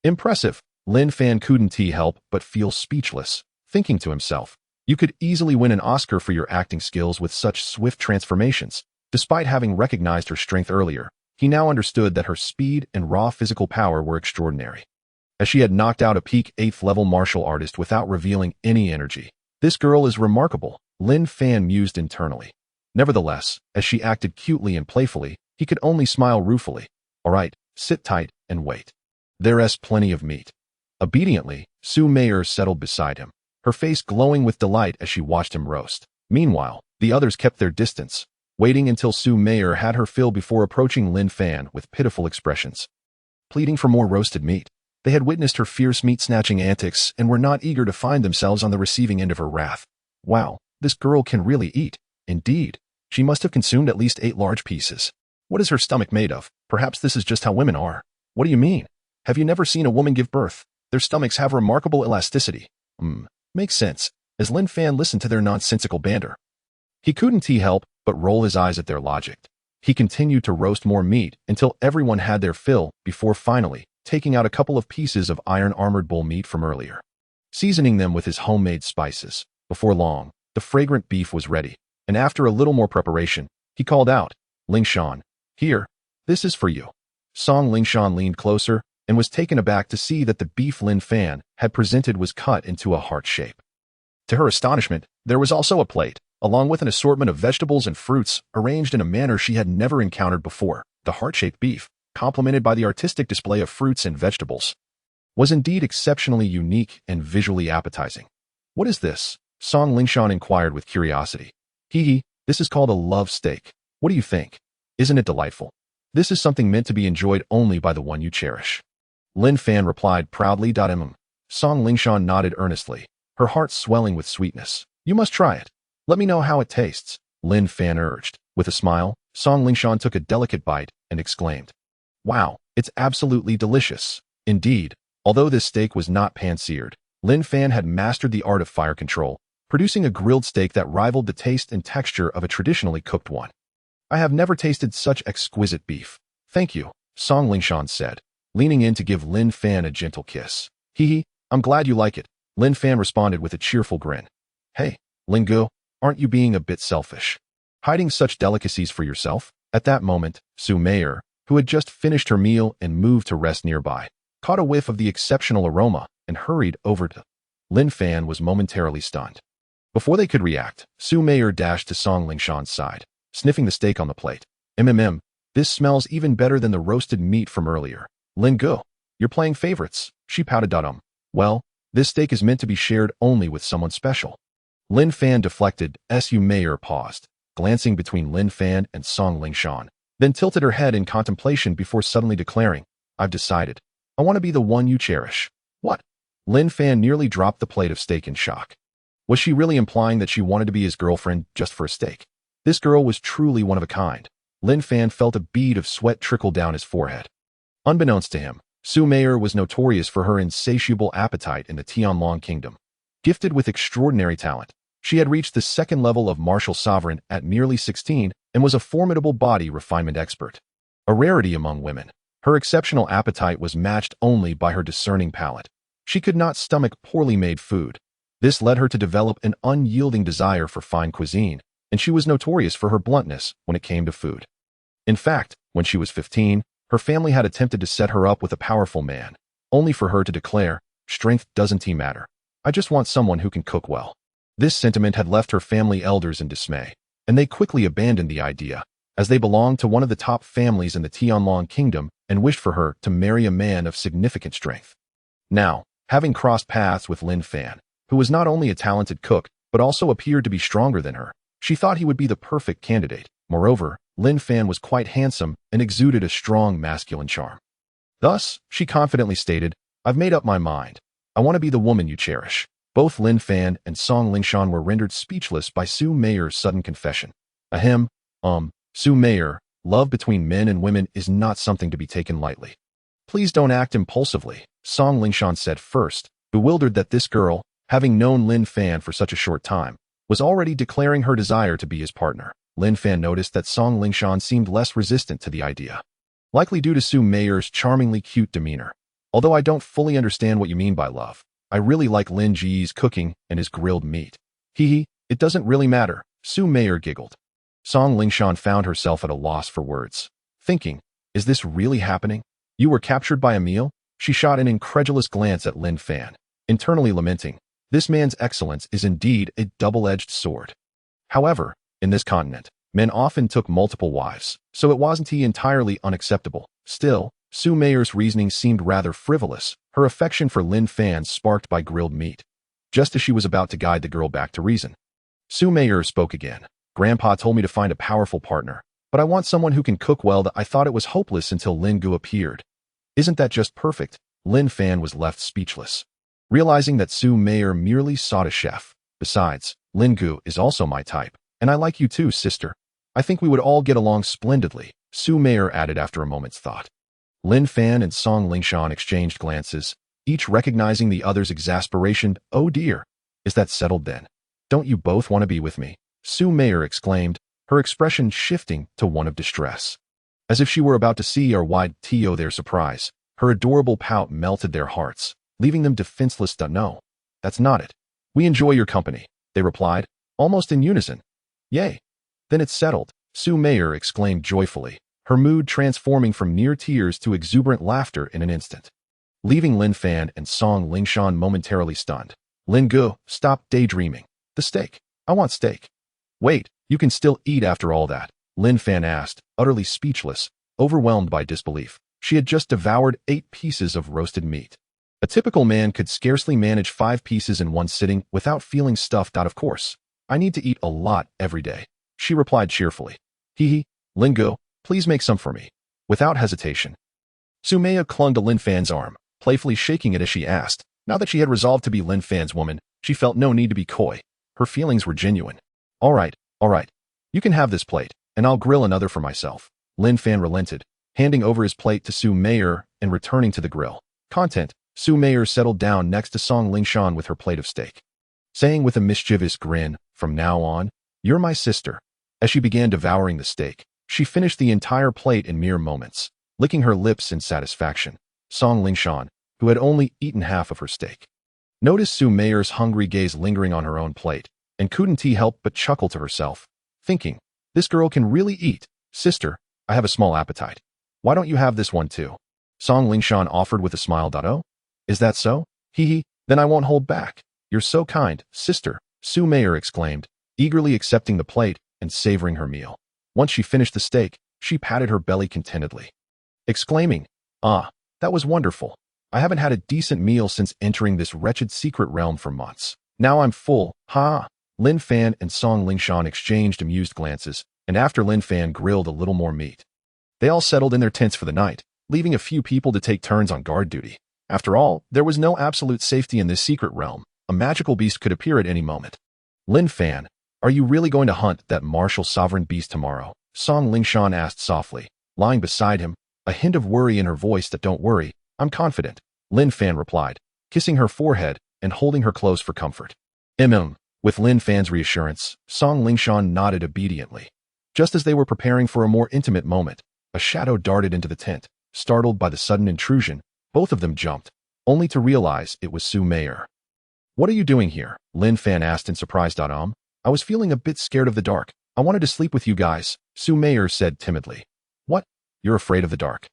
Impressive. Lin Fan couldn't help but feel speechless, thinking to himself, you could easily win an Oscar for your acting skills with such swift transformations. Despite having recognized her strength earlier, he now understood that her speed and raw physical power were extraordinary. As she had knocked out a peak 8th level martial artist without revealing any energy. This girl is remarkable, Lin Fan mused internally. Nevertheless, as she acted cutely and playfully, he could only smile ruefully. All right, sit tight and wait. There's plenty of meat. Obediently, Su Meier settled beside him, her face glowing with delight as she watched him roast. Meanwhile, the others kept their distance, waiting until Su Meier had her fill before approaching Lin Fan with pitiful expressions, pleading for more roasted meat. They had witnessed her fierce meat-snatching antics and were not eager to find themselves on the receiving end of her wrath. Wow, this girl can really eat. Indeed, she must have consumed at least 8 large pieces. What is her stomach made of? Perhaps this is just how women are. What do you mean? Have you never seen a woman give birth? Their stomachs have remarkable elasticity. Makes sense, as Lin Fan listened to their nonsensical banter. He couldn't help but roll his eyes at their logic. He continued to roast more meat until everyone had their fill before finally taking out a couple of pieces of iron-armored bull meat from earlier, seasoning them with his homemade spices. Before long, the fragrant beef was ready, and after a little more preparation, he called out, "Ling Shan, here, this is for you." Song Ling Shan leaned closer and was taken aback to see that the beef Lin Fan had presented was cut into a heart shape. To her astonishment, there was also a plate, along with an assortment of vegetables and fruits arranged in a manner she had never encountered before. The heart-shaped beef, complemented by the artistic display of fruits and vegetables, was indeed exceptionally unique and visually appetizing. "What is this?" Song Lingshan inquired with curiosity. This is called a love steak. What do you think? Isn't it delightful? This is something meant to be enjoyed only by the one you cherish." Lin Fan replied proudly. Song Lingshan nodded earnestly, her heart swelling with sweetness. "You must try it. Let me know how it tastes," Lin Fan urged. With a smile, Song Lingshan took a delicate bite and exclaimed, "Wow, it's absolutely delicious." Indeed, although this steak was not pan-seared, Lin Fan had mastered the art of fire control, producing a grilled steak that rivaled the taste and texture of a traditionally cooked one. "I have never tasted such exquisite beef. Thank you," Song Lingshan said, leaning in to give Lin Fan a gentle kiss. "I'm glad you like it," Lin Fan responded with a cheerful grin. "Hey, Lingu, aren't you being a bit selfish? Hiding such delicacies for yourself?" At that moment, Su Meier, who had just finished her meal and moved to rest nearby, caught a whiff of the exceptional aroma and hurried over to Lin Fan was momentarily stunned. Before they could react, Su Meier dashed to Song Lingshan's side, sniffing the steak on the plate. This smells even better than the roasted meat from earlier. Lingu, you're playing favorites," she pouted. "Well, this steak is meant to be shared only with someone special." Lin Fan deflected. Su Meier paused, glancing between Lin Fan and Song Lingshan, then tilted her head in contemplation before suddenly declaring, "I've decided. I want to be the one you cherish." "What?" Lin Fan nearly dropped the plate of steak in shock. Was she really implying that she wanted to be his girlfriend just for a steak? This girl was truly one of a kind. Lin Fan felt a bead of sweat trickle down his forehead. Unbeknownst to him, Su Meier was notorious for her insatiable appetite in the Tianlong kingdom. Gifted with extraordinary talent, she had reached the second level of martial sovereign at merely 16 and was a formidable body refinement expert. A rarity among women, her exceptional appetite was matched only by her discerning palate. She could not stomach poorly made food. This led her to develop an unyielding desire for fine cuisine, and she was notorious for her bluntness when it came to food. In fact, when she was 15, her family had attempted to set her up with a powerful man, only for her to declare, "Strength doesn't matter. I just want someone who can cook well." This sentiment had left her family elders in dismay, and they quickly abandoned the idea, as they belonged to one of the top families in the Tianlong kingdom and wished for her to marry a man of significant strength. Now, having crossed paths with Lin Fan, who was not only a talented cook, but also appeared to be stronger than her, she thought he would be the perfect candidate. Moreover, Lin Fan was quite handsome and exuded a strong masculine charm. Thus, she confidently stated, "I've made up my mind. I want to be the woman you cherish." Both Lin Fan and Song Lingshan were rendered speechless by Su Meier's sudden confession. Su Meier, love between men and women is not something to be taken lightly. "Please don't act impulsively," Song Lingshan said first, bewildered that this girl, having known Lin Fan for such a short time, was already declaring her desire to be his partner. Lin Fan noticed that Song Lingshan seemed less resistant to the idea, likely due to Su Meier's charmingly cute demeanor. "Although I don't fully understand what you mean by love, I really like Lin Ji's cooking and his grilled meat." It doesn't really matter," Su Meier giggled. Song Lingshan found herself at a loss for words, thinking, "Is this really happening? You were captured by a meal?" She shot an incredulous glance at Lin Fan, internally lamenting, "This man's excellence is indeed a double-edged sword." However, in this continent, men often took multiple wives, so it wasn't entirely unacceptable. Still, Su Meier's reasoning seemed rather frivolous, her affection for Lin Fan sparked by grilled meat. Just as she was about to guide the girl back to reason, Su Meier spoke again. Grandpa told me to find a powerful partner, but I want someone who can cook well. That I thought it was hopeless until Lin Gu appeared. Isn't that just perfect? Lin Fan was left speechless, realizing that Su Meier merely sought a chef. Besides, Lin Gu is also my type, and I like you too, sister. I think we would all get along splendidly, Su Meier added after a moment's thought. Lin Fan and Song Lingshan exchanged glances, each recognizing the other's exasperation. Oh dear, is that settled then? Don't you both want to be with me? Su Meier exclaimed, her expression shifting to one of distress. As if she were about to see or wide Tio their surprise, her adorable pout melted their hearts, leaving them defenseless. No, that's not it. We enjoy your company, they replied, almost in unison. Yay. Then it's settled, Su Meier exclaimed joyfully, her mood transforming from near tears to exuberant laughter in an instant. Leaving Lin Fan and Song Lingshan momentarily stunned. Lin Gu, stop daydreaming. The steak. I want steak. Wait, you can still eat after all that? Lin Fan asked, utterly speechless, overwhelmed by disbelief. She had just devoured 8 pieces of roasted meat. A typical man could scarcely manage 5 pieces in one sitting without feeling stuffed out. Of course, I need to eat a lot every day, she replied cheerfully. Hee, Lin Gu, please make some for me. Without hesitation, Su Meier clung to Lin Fan's arm, playfully shaking it as she asked. Now that she had resolved to be Lin Fan's woman, she felt no need to be coy. Her feelings were genuine. All right. You can have this plate, and I'll grill another for myself. Lin Fan relented, handing over his plate to Su Meier and returning to the grill. Content, Su Meier settled down next to Song Lingshan with her plate of steak, saying with a mischievous grin, from now on, you're my sister. As she began devouring the steak, she finished the entire plate in mere moments, licking her lips in satisfaction. Song Lingshan, who had only eaten half of her steak, noticed Su Meier's hungry gaze lingering on her own plate, and couldn't help but chuckle to herself, thinking, this girl can really eat. Sister, I have a small appetite. Why don't you have this one too? Song Lingshan offered with a smile. Oh, is that so? Hee, then I won't hold back. You're so kind, sister, Su Meier exclaimed, eagerly accepting the plate and savoring her meal. Once she finished the steak, she patted her belly contentedly, exclaiming, ah, that was wonderful. I haven't had a decent meal since entering this wretched secret realm for months. Now I'm full, ha! Lin Fan and Song Lingshan exchanged amused glances, and after Lin Fan grilled a little more meat, they all settled in their tents for the night, leaving a few people to take turns on guard duty. After all, there was no absolute safety in this secret realm. A magical beast could appear at any moment. Lin Fan, are you really going to hunt that martial sovereign beast tomorrow? Song Lingshan asked softly, lying beside him, a hint of worry in her voice. Don't worry, I'm confident, Lin Fan replied, kissing her forehead and holding her close for comfort. With Lin Fan's reassurance, Song Lingshan nodded obediently. Just as they were preparing for a more intimate moment, a shadow darted into the tent. Startled by the sudden intrusion, both of them jumped, only to realize it was Su Meier. What are you doing here? Lin Fan asked in surprise. I was feeling a bit scared of the dark. I wanted to sleep with you guys, Su Meier said timidly. What? You're afraid of the dark?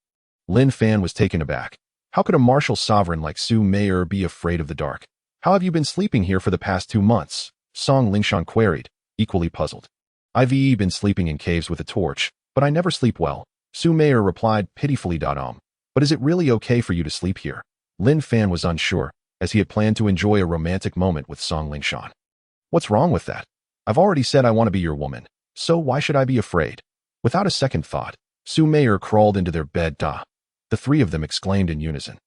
Lin Fan was taken aback. How could a martial sovereign like Su Meier be afraid of the dark? How have you been sleeping here for the past 2 months? Song Lingshan queried, equally puzzled. I've been sleeping in caves with a torch, but I never sleep well, Su Meier replied pitifully. But is it really okay for you to sleep here? Lin Fan was unsure, as he had planned to enjoy a romantic moment with Song Lingshan. What's wrong with that? I've already said I want to be your woman, so why should I be afraid? Without a second thought, Su Meier crawled into their bed. The 3 of them exclaimed in unison.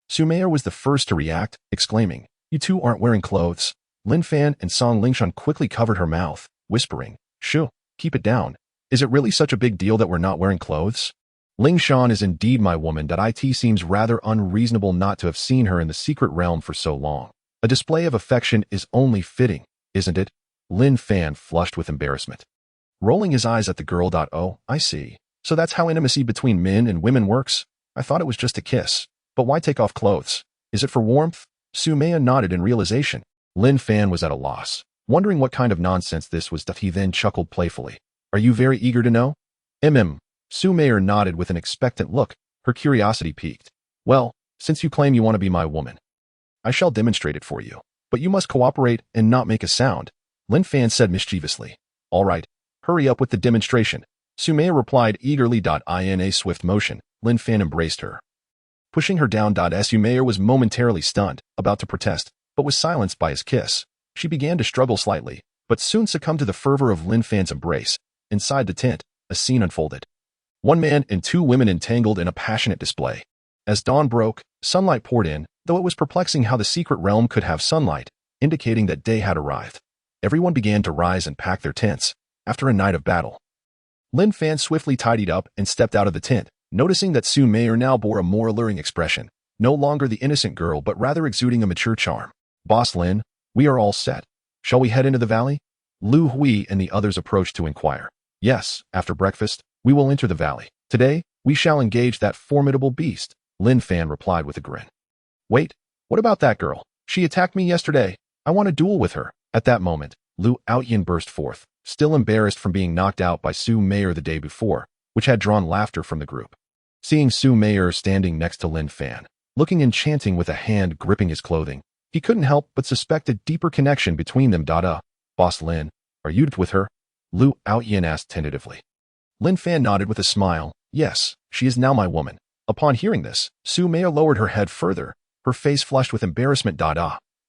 Su Meier was the first to react, exclaiming, you two aren't wearing clothes. Lin Fan and Song Lingshan quickly covered her mouth, whispering, shoo, keep it down. Is it really such a big deal that we're not wearing clothes? Lingshan is indeed my woman. It seems rather unreasonable not to have seen her in the secret realm for so long. A display of affection is only fitting, isn't it? Lin Fan flushed with embarrassment, rolling his eyes at the girl. Oh, I see. So that's how intimacy between men and women works? I thought it was just a kiss. But why take off clothes? Is it for warmth? Su Meier nodded in realization. Lin Fan was at a loss, wondering what kind of nonsense this was. He then chuckled playfully. Are you very eager to know? Su Meier nodded with an expectant look, her curiosity piqued. Well, since you claim you want to be my woman, I shall demonstrate it for you. But you must cooperate and not make a sound, Lin Fan said mischievously. All right, hurry up with the demonstration, Su Meier replied eagerly. In a swift motion, Lin Fan embraced her, pushing her down. Su Meier was momentarily stunned, about to protest, but was silenced by his kiss. She began to struggle slightly, but soon succumbed to the fervor of Lin Fan's embrace. Inside the tent, a scene unfolded. One man and two women entangled in a passionate display. As dawn broke, sunlight poured in, though it was perplexing how the secret realm could have sunlight, indicating that day had arrived. Everyone began to rise and pack their tents, after a night of battle. Lin Fan swiftly tidied up and stepped out of the tent, noticing that Su Meier now bore a more alluring expression, no longer the innocent girl but rather exuding a mature charm. "Boss Lin, we are all set. Shall we head into the valley?" Lu Hui and the others approached to inquire. "Yes, after breakfast, we will enter the valley. Today, we shall engage that formidable beast," Lin Fan replied with a grin. "Wait, what about that girl? She attacked me yesterday. I want to duel with her." At that moment, Lu Outyin burst forth, still embarrassed from being knocked out by Su Meier the day before, which had drawn laughter from the group. Seeing Su Meier standing next to Lin Fan, looking enchanting with a hand gripping his clothing, he couldn't help but suspect a deeper connection between them. "Boss Lin, are you with her?" Lu Outyin asked tentatively. Lin Fan nodded with a smile. "Yes, she is now my woman." Upon hearing this, Su Meier lowered her head further, her face flushed with embarrassment.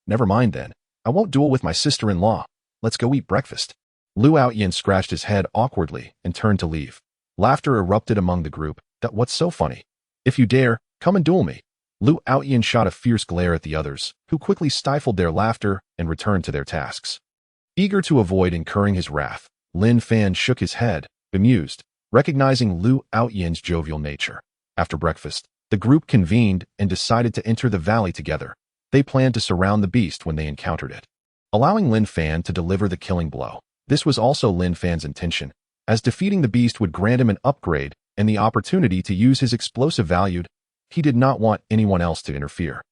"Never mind then. I won't duel with my sister-in-law. Let's go eat breakfast." Lu Outyin scratched his head awkwardly and turned to leave. Laughter erupted among the group. "What's so funny? If you dare, come and duel me." Lu Outyin shot a fierce glare at the others, who quickly stifled their laughter and returned to their tasks. Eager to avoid incurring his wrath, Lin Fan shook his head, bemused, recognizing Lu Outyin's jovial nature. After breakfast, the group convened and decided to enter the valley together. They planned to surround the beast when they encountered it, allowing Lin Fan to deliver the killing blow. This was also Lin Fan's intention, as defeating the beast would grant him an upgrade and the opportunity to use his explosive value. He did not want anyone else to interfere,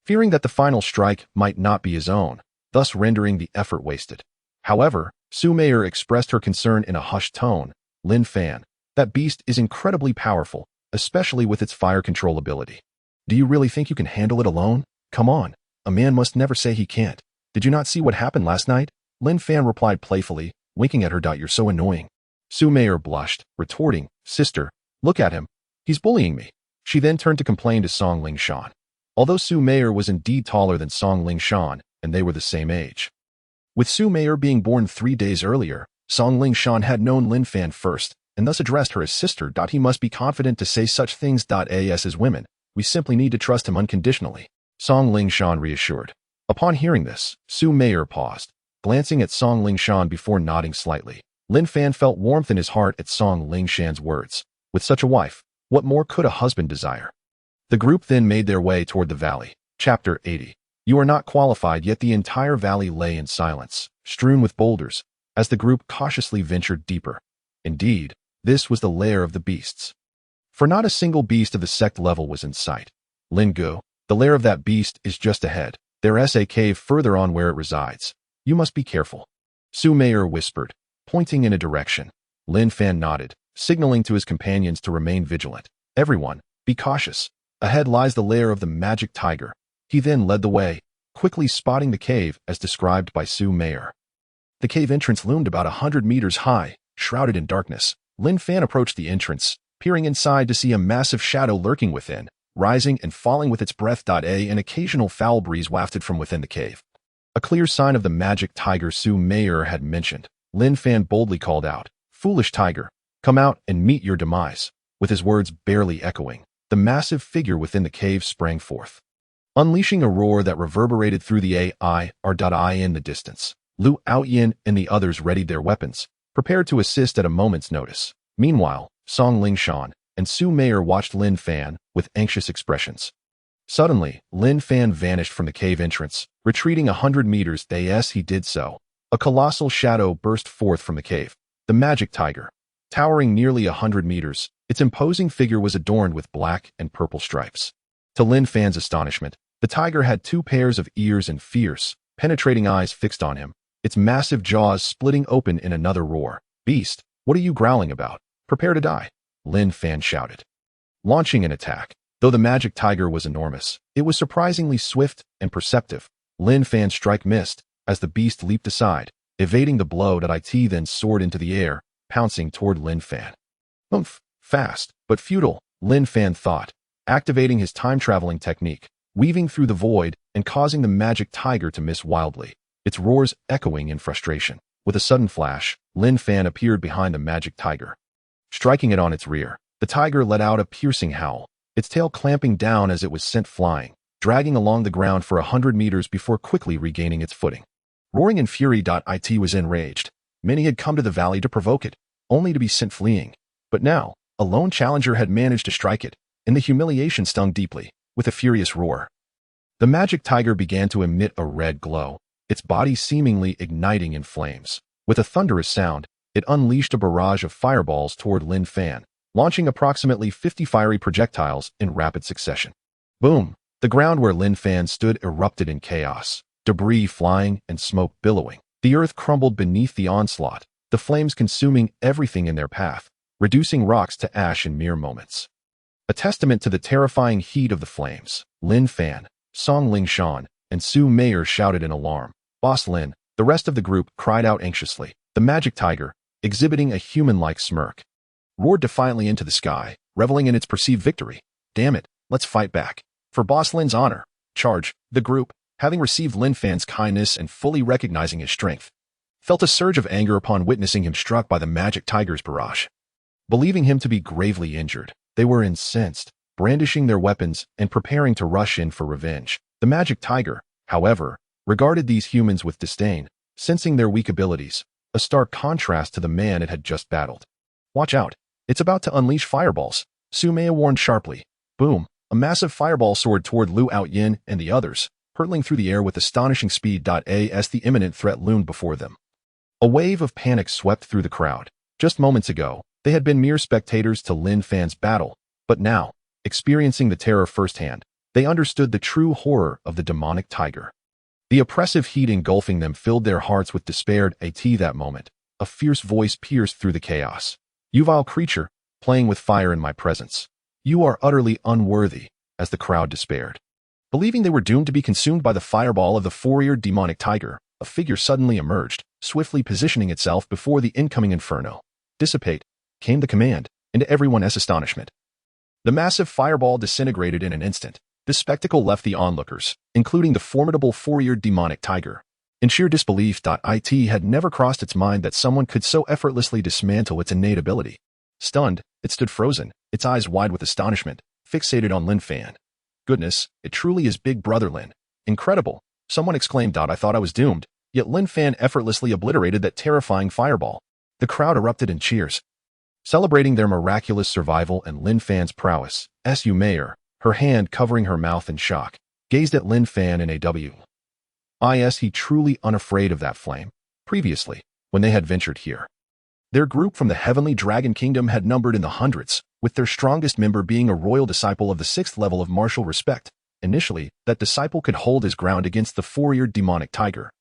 fearing that the final strike might not be his own, thus rendering the effort wasted. However, Su Meier expressed her concern in a hushed tone. "Lin Fan, that beast is incredibly powerful, especially with its fire control ability. Do you really think you can handle it alone? Come on, a man must never say he can't. Did you not see what happened last night?" Lin Fan replied playfully, winking at her. "You're so annoying." Su Meier blushed, retorting, "Sister, look at him. He's bullying me." She then turned to complain to Song Ling Shan. Although Su Meier was indeed taller than Song Ling Shan, and they were the same age. With Su Meier being born 3 days earlier, Song Ling Shan had known Lin Fan first, and thus addressed her as sister. "He must be confident to say such things. As women, we simply need to trust him unconditionally," Song Ling Shan reassured. Upon hearing this, Su Meier paused, glancing at Song Ling Shan before nodding slightly. Lin Fan felt warmth in his heart at Song Ling Shan's words. With such a wife, what more could a husband desire? The group then made their way toward the valley. Chapter 80. You are not qualified, yet the entire valley lay in silence, strewn with boulders, as the group cautiously ventured deeper. Indeed, this was the lair of the beasts. For not a single beast of the sect level was in sight. "Lin Gu, the lair of that beast is just ahead. There's a cave further on where it resides. You must be careful," Su Meier whispered, pointing in a direction. Lin Fan nodded, signaling to his companions to remain vigilant. "Everyone, be cautious. Ahead lies the lair of the magic tiger." He then led the way, quickly spotting the cave as described by Su Meier. The cave entrance loomed about 100 meters high, shrouded in darkness. Lin Fan approached the entrance, peering inside to see a massive shadow lurking within, rising and falling with its breath. An occasional foul breeze wafted from within the cave. A clear sign of the magic tiger Su Meier had mentioned. Lin Fan boldly called out, "Foolish tiger, come out and meet your demise." With his words barely echoing, the massive figure within the cave sprang forth, unleashing a roar that reverberated through the AI in the distance. Lu Outyin and the others readied their weapons, prepared to assist at a moment's notice. Meanwhile, Song Ling Shan and Su Meier watched Lin Fan with anxious expressions. Suddenly, Lin Fan vanished from the cave entrance, retreating 100 meters. As he did so, a colossal shadow burst forth from the cave. The magic tiger. Towering nearly 100 meters, its imposing figure was adorned with black and purple stripes. To Lin Fan's astonishment, the tiger had 2 pairs of ears and fierce, penetrating eyes fixed on him, its massive jaws splitting open in another roar. "Beast, what are you growling about? Prepare to die," Lin Fan shouted, launching an attack. Though the magic tiger was enormous, it was surprisingly swift and perceptive. Lin Fan's strike missed, as the beast leaped aside, evading the blow. It then soared into the air, pouncing toward Lin Fan. "Oomph, fast, but futile," Lin Fan thought, activating his time-traveling technique, weaving through the void and causing the magic tiger to miss wildly, its roars echoing in frustration. With a sudden flash, Lin Fan appeared behind the magic tiger. Striking it on its rear, the tiger let out a piercing howl, its tail clamping down as it was sent flying, dragging along the ground for 100 meters before quickly regaining its footing. Roaring in fury, it was enraged. Many had come to the valley to provoke it, only to be sent fleeing. But now, a lone challenger had managed to strike it, and the humiliation stung deeply. With a furious roar, the magic tiger began to emit a red glow, its body seemingly igniting in flames. With a thunderous sound, it unleashed a barrage of fireballs toward Lin Fan, launching approximately 50 fiery projectiles in rapid succession. Boom! The ground where Lin Fan stood erupted in chaos, debris flying and smoke billowing. The earth crumbled beneath the onslaught, the flames consuming everything in their path, reducing rocks to ash in mere moments. A testament to the terrifying heat of the flames, Lin Fan, Song Lingshan, and Su Meier shouted in alarm. Boss Lin, the rest of the group cried out anxiously. The magic tiger, exhibiting a human-like smirk, roared defiantly into the sky, reveling in its perceived victory. Damn it, let's fight back. For Boss Lin's honor, charge. The group, having received Lin Fan's kindness and fully recognizing his strength, felt a surge of anger upon witnessing him struck by the magic tiger's barrage. Believing him to be gravely injured, they were incensed, brandishing their weapons and preparing to rush in for revenge. The magic tiger, however, regarded these humans with disdain, sensing their weak abilities, a stark contrast to the man it had just battled. Watch out, it's about to unleash fireballs, Su Meier warned sharply. Boom, a massive fireball soared toward Liu Outyin and the others, hurtling through the air with astonishing speed. As the imminent threat loomed before them, a wave of panic swept through the crowd. Just moments ago, they had been mere spectators to Lin Fan's battle, but now, experiencing the terror firsthand, they understood the true horror of the demonic tiger. The oppressive heat engulfing them filled their hearts with despair. At that moment, a fierce voice pierced through the chaos. You vile creature, playing with fire in my presence. You are utterly unworthy, as the crowd despaired. Believing they were doomed to be consumed by the fireball of the four-eared demonic tiger, a figure suddenly emerged, swiftly positioning itself before the incoming inferno. Dissipate, came the command, and to everyone's astonishment, the massive fireball disintegrated in an instant. This spectacle left the onlookers, including the formidable four-eared demonic tiger, in sheer disbelief. It had never crossed its mind that someone could so effortlessly dismantle its innate ability. Stunned, it stood frozen, its eyes wide with astonishment, fixated on Lin Fan. Goodness, it truly is Big Brother Lin. Incredible, someone exclaimed. I thought I was doomed, yet Lin Fan effortlessly obliterated that terrifying fireball. The crowd erupted in cheers, celebrating their miraculous survival and Lin Fan's prowess. Su Meier, her hand covering her mouth in shock, gazed at Lin Fan in Is he truly unafraid of that flame? Previously, when they had ventured here, their group from the Heavenly Dragon Kingdom had numbered in the hundreds, with their strongest member being a royal disciple of the 6th level of martial respect. Initially, that disciple could hold his ground against the four-eared demonic tiger,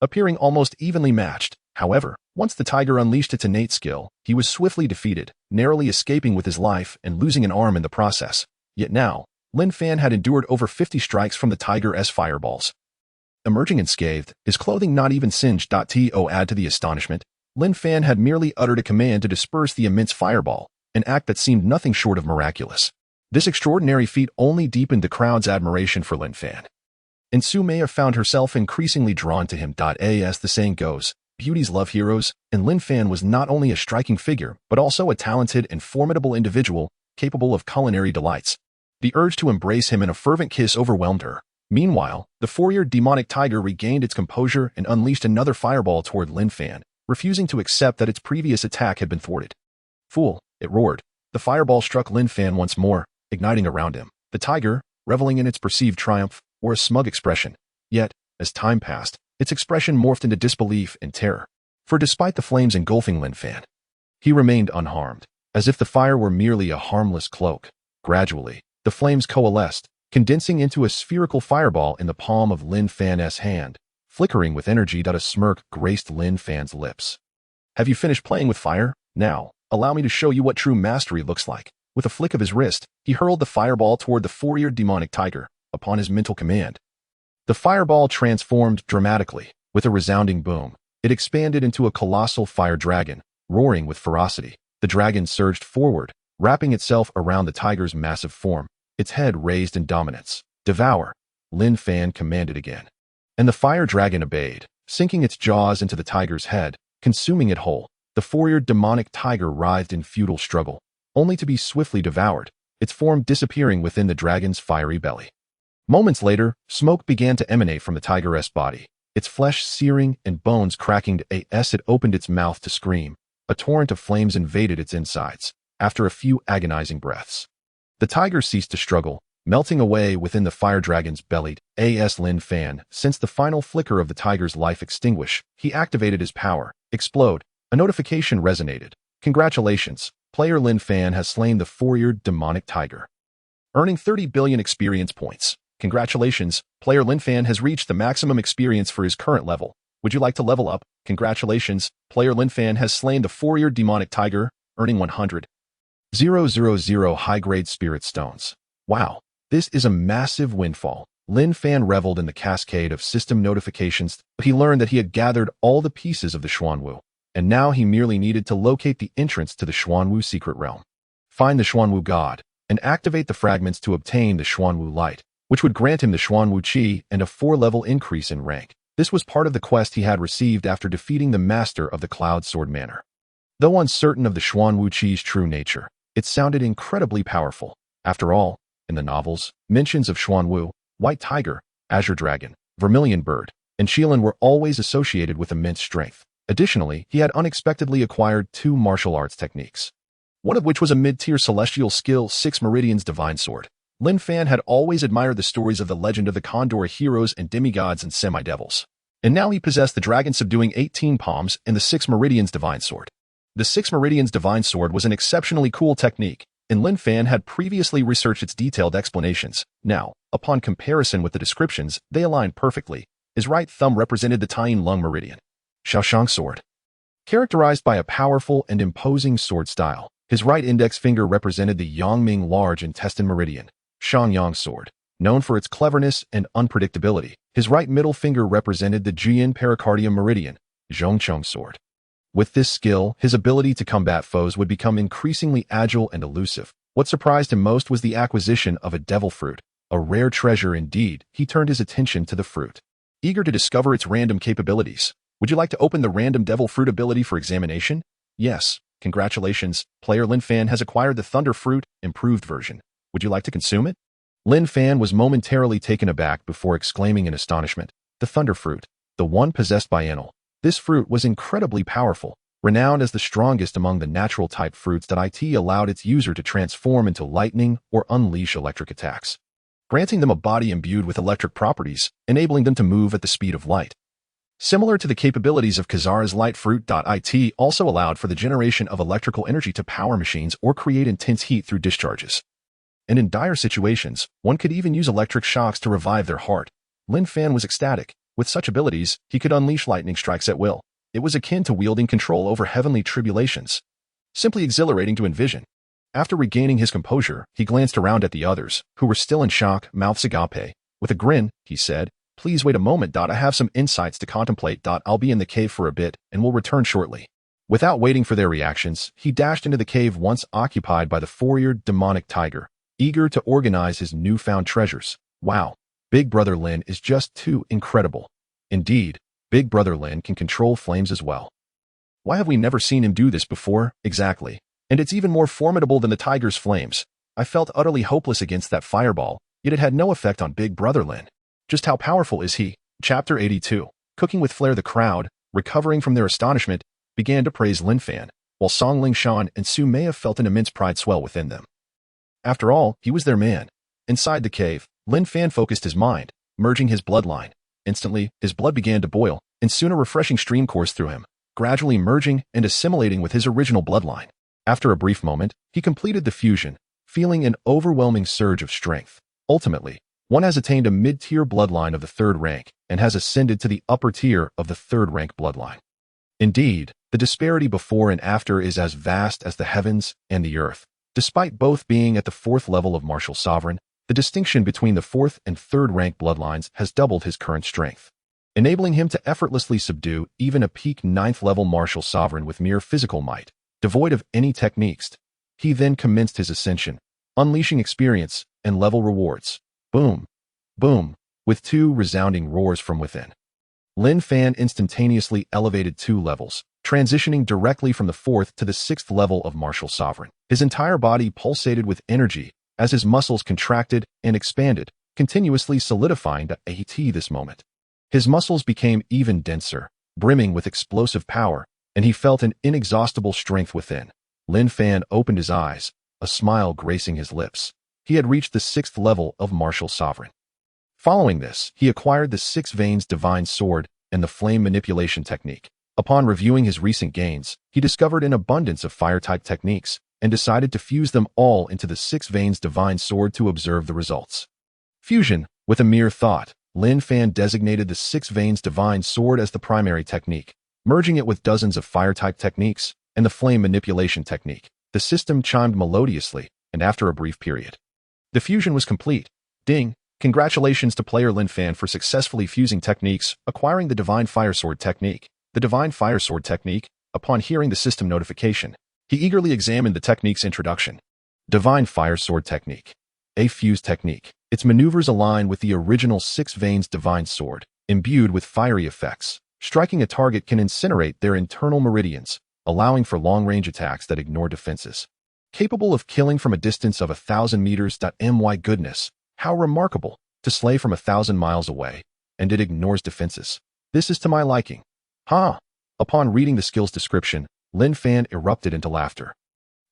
appearing almost evenly matched. However, once the tiger unleashed its innate skill, he was swiftly defeated, narrowly escaping with his life and losing an arm in the process. Yet now, Lin Fan had endured over 50 strikes from the tiger's fireballs, emerging unscathed, his clothing not even singed. To add to the astonishment, Lin Fan had merely uttered a command to disperse the immense fireball, an act that seemed nothing short of miraculous. This extraordinary feat only deepened the crowd's admiration for Lin Fan, and Su Meier found herself increasingly drawn to him. As the saying goes, beauties love heroes, and Lin Fan was not only a striking figure, but also a talented and formidable individual, capable of culinary delights. The urge to embrace him in a fervent kiss overwhelmed her. Meanwhile, the four-eared demonic tiger regained its composure and unleashed another fireball toward Lin Fan, refusing to accept that its previous attack had been thwarted. Fool, it roared. The fireball struck Lin Fan once more, igniting around him. The tiger, reveling in its perceived triumph, wore a smug expression. Yet, as time passed, its expression morphed into disbelief and terror. For despite the flames engulfing Lin Fan, he remained unharmed, as if the fire were merely a harmless cloak. Gradually, the flames coalesced, condensing into a spherical fireball in the palm of Lin Fan's hand, flickering with energy. A smirk graced Lin Fan's lips. Have you finished playing with fire? Now, allow me to show you what true mastery looks like. With a flick of his wrist, he hurled the fireball toward the four-eared demonic tiger. Upon his mental command, the fireball transformed dramatically. With a resounding boom, it expanded into a colossal fire dragon, roaring with ferocity. The dragon surged forward, wrapping itself around the tiger's massive form, its head raised in dominance. Devour, Lin Fan commanded again. And the fire dragon obeyed, sinking its jaws into the tiger's head, consuming it whole. The four-eared demonic tiger writhed in futile struggle, only to be swiftly devoured, its form disappearing within the dragon's fiery belly. Moments later, smoke began to emanate from the tigeress body, its flesh searing and bones cracking as it opened its mouth to scream. A torrent of flames invaded its insides. After a few agonizing breaths, the tiger ceased to struggle, melting away within the fire dragon's belly. Lin Fan, since the final flicker of the tiger's life extinguished, he activated his power. Explode. A notification resonated. Congratulations, player Lin Fan has slain the four-eared demonic tiger, earning 30 billion experience points. Congratulations, player Lin Fan has reached the maximum experience for his current level. Would you like to level up? Congratulations, player Lin Fan has slain the four-eared demonic tiger, earning 100,000 high-grade spirit stones. Wow, this is a massive windfall. Lin Fan reveled in the cascade of system notifications. He learned that he had gathered all the pieces of the Xuanwu, and now he merely needed to locate the entrance to the Xuanwu secret realm, find the Xuanwu god, and activate the fragments to obtain the Xuanwu light, which would grant him the Xuanwu Qi and a 4-level increase in rank. This was part of the quest he had received after defeating the master of the Cloud Sword Manor. Though uncertain of the Xuanwu Qi's true nature, it sounded incredibly powerful. After all, in the novels, mentions of Xuanwu, White Tiger, Azure Dragon, Vermilion Bird, and Shilin were always associated with immense strength. Additionally, he had unexpectedly acquired 2 martial arts techniques, one of which was a mid-tier celestial skill, 6 Meridian's Divine Sword. Lin Fan had always admired the stories of the legend of the Condor heroes and demigods and semi-devils, and now he possessed the dragon subduing 18 palms and the 6 Meridian's Divine Sword. The 6 Meridian's Divine Sword was an exceptionally cool technique, and Lin Fan had previously researched its detailed explanations. Now, upon comparison with the descriptions, they aligned perfectly. His right thumb represented the Tying Lung Meridian, Shaoshang Sword, characterized by a powerful and imposing sword style. His right index finger represented the Yangming Large Intestine Meridian, Shangyang Sword, known for its cleverness and unpredictability. His right middle finger represented the Jian Pericardium Meridian, Zhongcheng Sword. With this skill, his ability to combat foes would become increasingly agile and elusive. What surprised him most was the acquisition of a devil fruit, a rare treasure indeed. He turned his attention to the fruit, eager to discover its random capabilities. Would you like to open the random devil fruit ability for examination? Yes. Congratulations, player Lin Fan has acquired the Thunder Fruit, improved version. Would you like to consume it? Lin Fan was momentarily taken aback before exclaiming in astonishment, the Thunder Fruit, the one possessed by Enel. This fruit was incredibly powerful, renowned as the strongest among the natural-type fruits that it allowed its user to transform into lightning or unleash electric attacks, granting them a body imbued with electric properties, enabling them to move at the speed of light. Similar to the capabilities of Kazara's light fruit. It also allowed for the generation of electrical energy to power machines or create intense heat through discharges. And in dire situations, one could even use electric shocks to revive their heart. Lin Fan was ecstatic. With such abilities, he could unleash lightning strikes at will. It was akin to wielding control over heavenly tribulations. Simply exhilarating to envision. After regaining his composure, he glanced around at the others, who were still in shock, mouths agape. With a grin, he said, "Please wait a moment. I have some insights to contemplate. I'll be in the cave for a bit, and will return shortly." Without waiting for their reactions, he dashed into the cave once occupied by the four-eared demonic tiger, eager to organize his newfound treasures. Wow, Big Brother Lin is just too incredible. Indeed, Big Brother Lin can control flames as well. Why have we never seen him do this before? Exactly. And it's even more formidable than the tiger's flames. I felt utterly hopeless against that fireball, yet it had no effect on Big Brother Lin. Just how powerful is he? Chapter 82. Cooking with flair. The crowd, recovering from their astonishment, began to praise Lin Fan, while Song Ling Shan and Su Mei felt an immense pride swell within them. After all, he was their man. Inside the cave, Lin Fan focused his mind, merging his bloodline. Instantly, his blood began to boil, and soon a refreshing stream coursed through him, gradually merging and assimilating with his original bloodline. After a brief moment, he completed the fusion, feeling an overwhelming surge of strength. Ultimately, one has attained a mid-tier bloodline of the 3rd rank and has ascended to the upper tier of the 3rd rank bloodline. Indeed, the disparity before and after is as vast as the heavens and the earth. Despite both being at the 4th level of martial sovereign, the distinction between the 4th and 3rd rank bloodlines has doubled his current strength, enabling him to effortlessly subdue even a peak 9th level martial sovereign with mere physical might, devoid of any techniques. He then commenced his ascension, unleashing experience and level rewards. Boom, boom, with 2 resounding roars from within. Lin Fan instantaneously elevated 2 levels, transitioning directly from the 4th to the 6th level of martial sovereign. His entire body pulsated with energy as his muscles contracted and expanded, continuously solidifying this moment. His muscles became even denser, brimming with explosive power, and he felt an inexhaustible strength within. Lin Fan opened his eyes, a smile gracing his lips. He had reached the 6th level of martial sovereign. Following this, he acquired the 6 Veins Divine Sword and the Flame Manipulation Technique. Upon reviewing his recent gains, he discovered an abundance of fire-type techniques and decided to fuse them all into the 6 Veins Divine Sword to observe the results. Fusion. With a mere thought, Lin Fan designated the 6 Veins Divine Sword as the primary technique, merging it with dozens of fire-type techniques and the Flame Manipulation Technique. The system chimed melodiously, and after a brief period, the fusion was complete. Ding! Congratulations to player Lin Fan for successfully fusing techniques, acquiring the Divine Fire Sword technique. The Divine Fire Sword technique. Upon hearing the system notification, he eagerly examined the technique's introduction. Divine Fire Sword technique. A fuse technique. Its maneuvers align with the original 6 Veins Divine Sword, imbued with fiery effects. Striking a target can incinerate their internal meridians, allowing for long-range attacks that ignore defenses. Capable of killing from a distance of 1,000 meters. My goodness, how remarkable, to slay from 1,000 miles away, and it ignores defenses. This is to my liking. Ha! Upon reading the skill's description, Lin Fan erupted into laughter.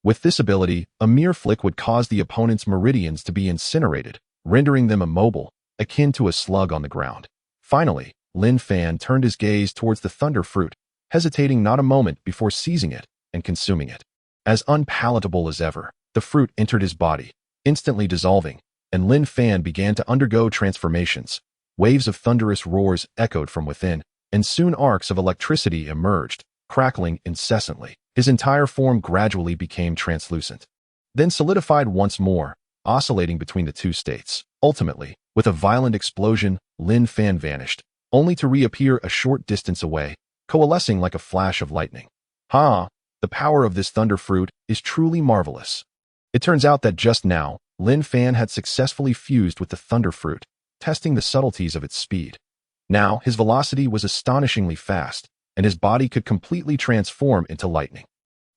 With this ability, a mere flick would cause the opponent's meridians to be incinerated, rendering them immobile, akin to a slug on the ground. Finally, Lin Fan turned his gaze towards the thunder fruit, hesitating not a moment before seizing it and consuming it. As unpalatable as ever, the fruit entered his body, instantly dissolving, and Lin Fan began to undergo transformations. Waves of thunderous roars echoed from within, and soon arcs of electricity emerged, crackling incessantly. His entire form gradually became translucent, then solidified once more, oscillating between the two states. Ultimately, with a violent explosion, Lin Fan vanished, only to reappear a short distance away, coalescing like a flash of lightning. Ha! The power of this thunder fruit is truly marvelous. It turns out that just now, Lin Fan had successfully fused with the thunder fruit, testing the subtleties of its speed. Now, his velocity was astonishingly fast, and his body could completely transform into lightning.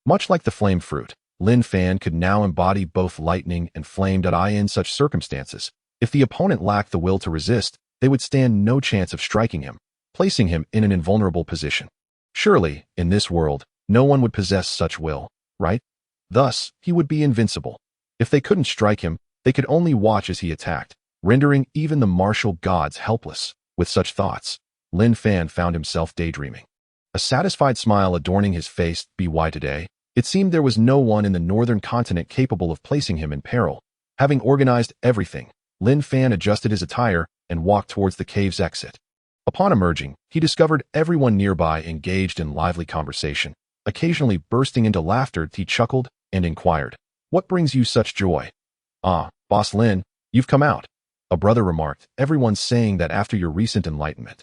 Much like the flame fruit, Lin Fan could now embody both lightning and flame. In such circumstances, if the opponent lacked the will to resist, they would stand no chance of striking him, placing him in an invulnerable position. Surely, in this world, no one would possess such will, right? Thus, he would be invincible. If they couldn't strike him, they could only watch as he attacked, rendering even the martial gods helpless. With such thoughts, Lin Fan found himself daydreaming. A satisfied smile adorning his face. Today, it seemed there was no one in the northern continent capable of placing him in peril. Having organized everything, Lin Fan adjusted his attire and walked towards the cave's exit. Upon emerging, he discovered everyone nearby engaged in lively conversation. Occasionally bursting into laughter, he chuckled and inquired, "What brings you such joy?" "Ah, Boss Lin, you've come out," a brother remarked, "everyone's saying that after your recent enlightenment,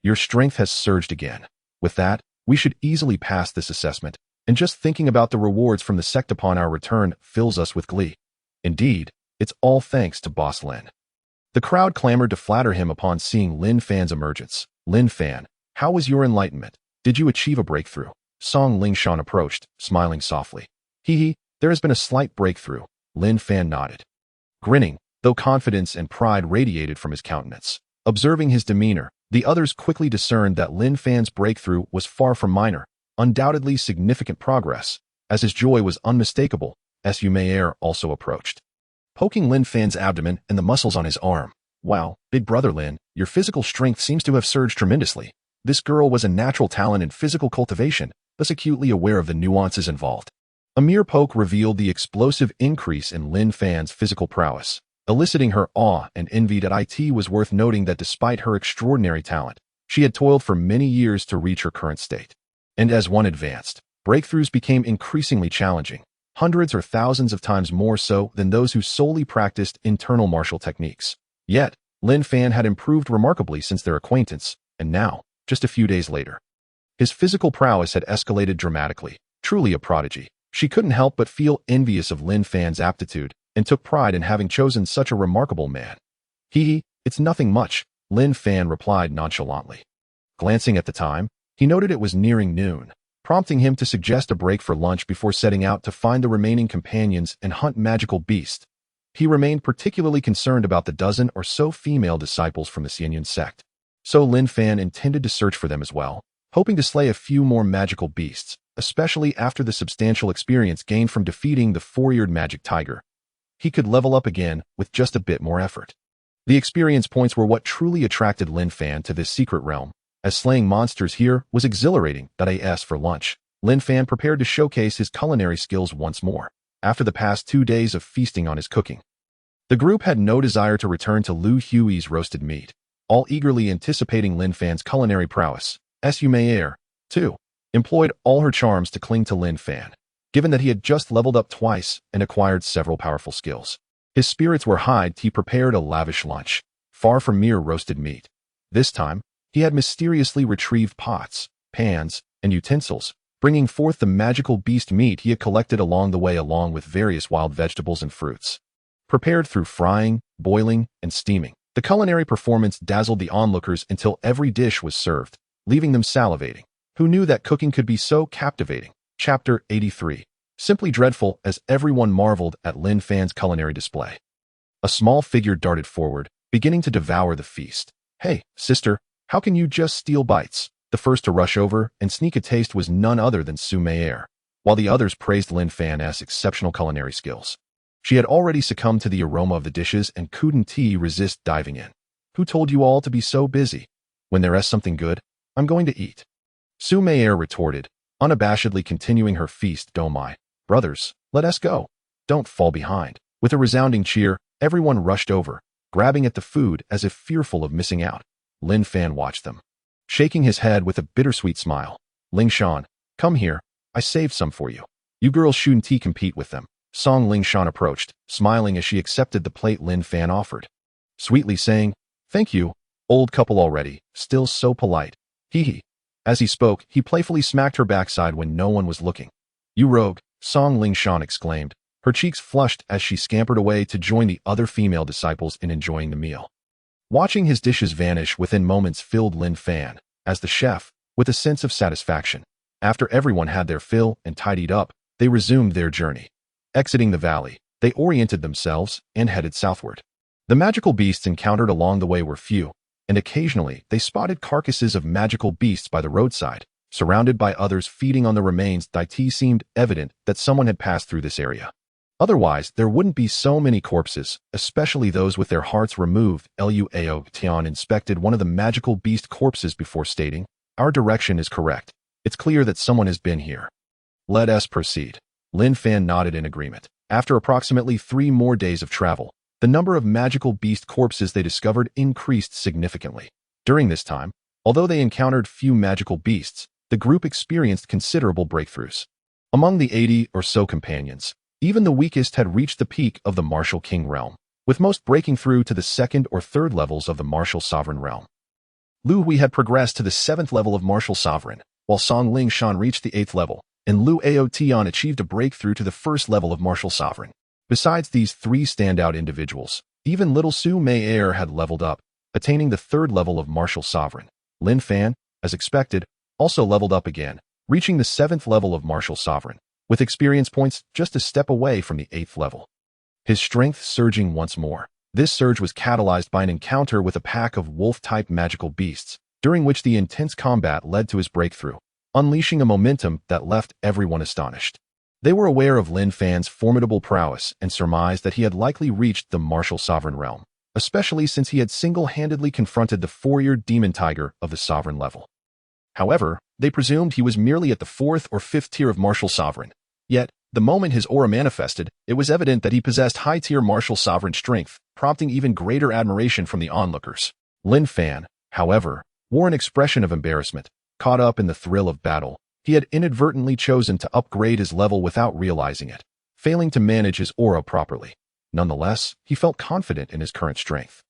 your strength has surged again. With that, we should easily pass this assessment, and just thinking about the rewards from the sect upon our return fills us with glee. Indeed, it's all thanks to Boss Lin." The crowd clamored to flatter him upon seeing Lin Fan's emergence. "Lin Fan, how was your enlightenment? Did you achieve a breakthrough?" Song Lingshan approached, smiling softly. There has been a slight breakthrough," Lin Fan nodded. Grinning, though confidence and pride radiated from his countenance. Observing his demeanor, the others quickly discerned that Lin Fan's breakthrough was far from minor, undoubtedly significant progress, as his joy was unmistakable. Sumayer also approached, poking Lin Fan's abdomen and the muscles on his arm. "Wow, big brother Lin, your physical strength seems to have surged tremendously. This girl was a natural talent in physical cultivation, thus acutely aware of the nuances involved." A mere poke revealed the explosive increase in Lin Fan's physical prowess, eliciting her awe and envy. It was worth noting that despite her extraordinary talent, she had toiled for many years to reach her current state. And as one advanced, breakthroughs became increasingly challenging, hundreds or thousands of times more so than those who solely practiced internal martial techniques. Yet, Lin Fan had improved remarkably since their acquaintance, and now, just a few days later, his physical prowess had escalated dramatically, truly a prodigy. She couldn't help but feel envious of Lin Fan's aptitude and took pride in having chosen such a remarkable man. It's nothing much," Lin Fan replied nonchalantly. Glancing at the time, he noted it was nearing noon. prompting him to suggest a break for lunch before setting out to find the remaining companions and hunt magical beasts. He remained particularly concerned about the dozen or so female disciples from the Xianyan sect. So Lin Fan intended to search for them as well, hoping to slay a few more magical beasts, especially after the substantial experience gained from defeating the four-eared magic tiger. He could level up again with just a bit more effort. The experience points were what truly attracted Lin Fan to this secret realm, as slaying monsters here was exhilarating. As for lunch, Lin Fan prepared to showcase his culinary skills once more, after the past 2 days of feasting on his cooking. The group had no desire to return to Lu Hui's roasted meat, all eagerly anticipating Lin Fan's culinary prowess. Su Meier, too, employed all her charms to cling to Lin Fan, given that he had just leveled up twice and acquired several powerful skills. His spirits were high. He prepared a lavish lunch, far from mere roasted meat. This time, he had mysteriously retrieved pots, pans, and utensils, bringing forth the magical beast meat he had collected along the way along with various wild vegetables and fruits. Prepared through frying, boiling, and steaming, the culinary performance dazzled the onlookers until every dish was served, leaving them salivating. Who knew that cooking could be so captivating? Chapter 83. Simply dreadful, as everyone marveled at Lin Fan's culinary display. A small figure darted forward, beginning to devour the feast. Hey, sister, how can you just steal bites? The first to rush over and sneak a taste was none other than Su Meier, while the others praised Lin Fan's exceptional culinary skills. She had already succumbed to the aroma of the dishes and couldn't resist diving in. Who told you all to be so busy? When there's something good, I'm going to eat. Su Meier retorted, unabashedly continuing her feast. "Go my brothers, let us go. Don't fall behind." With a resounding cheer, everyone rushed over, grabbing at the food as if fearful of missing out. Lin Fan watched them, shaking his head with a bittersweet smile. "Ling Shan, come here, I saved some for you. You girls shouldn't compete with them." Song Ling Shan approached, smiling as she accepted the plate Lin Fan offered, sweetly saying, "Thank you, old couple already, still so polite. Hee hee." As he spoke, he playfully smacked her backside when no one was looking. "You rogue," Song Ling Shan exclaimed, her cheeks flushed as she scampered away to join the other female disciples in enjoying the meal. Watching his dishes vanish within moments filled Lin Fan, as the chef, with a sense of satisfaction. After everyone had their fill and tidied up, they resumed their journey. Exiting the valley, they oriented themselves and headed southward. The magical beasts encountered along the way were few, and occasionally they spotted carcasses of magical beasts by the roadside, surrounded by others feeding on the remains. It seemed evident that someone had passed through this area. Otherwise, there wouldn't be so many corpses, especially those with their hearts removed. Luao Tian inspected one of the magical beast corpses before stating, "Our direction is correct. It's clear that someone has been here. Let us proceed." Lin Fan nodded in agreement. After approximately 3 more days of travel, the number of magical beast corpses they discovered increased significantly. During this time, although they encountered few magical beasts, the group experienced considerable breakthroughs. Among the 80 or so companions, even the weakest had reached the peak of the Martial King realm, with most breaking through to the 2nd or 3rd levels of the Martial Sovereign realm. Lu Hui had progressed to the 7th level of Martial Sovereign, while Song Ling Shan reached the 8th level, and Lu Ao Tian achieved a breakthrough to the 1st level of Martial Sovereign. Besides these 3 standout individuals, even little Su Meier had leveled up, attaining the 3rd level of Martial Sovereign. Lin Fan, as expected, also leveled up again, reaching the 7th level of Martial Sovereign, with experience points just a step away from the 8th level. His strength surging once more. This surge was catalyzed by an encounter with a pack of wolf-type magical beasts, during which the intense combat led to his breakthrough, unleashing a momentum that left everyone astonished. They were aware of Lin Fan's formidable prowess and surmised that he had likely reached the Martial Sovereign realm, especially since he had single-handedly confronted the 4-eared demon tiger of the Sovereign level. However, they presumed he was merely at the 4th or 5th tier of Martial Sovereign. Yet, the moment his aura manifested, it was evident that he possessed high-tier Martial Sovereign strength, prompting even greater admiration from the onlookers. Lin Fan, however, wore an expression of embarrassment. Caught up in the thrill of battle, he had inadvertently chosen to upgrade his level without realizing it, failing to manage his aura properly. Nonetheless, he felt confident in his current strength,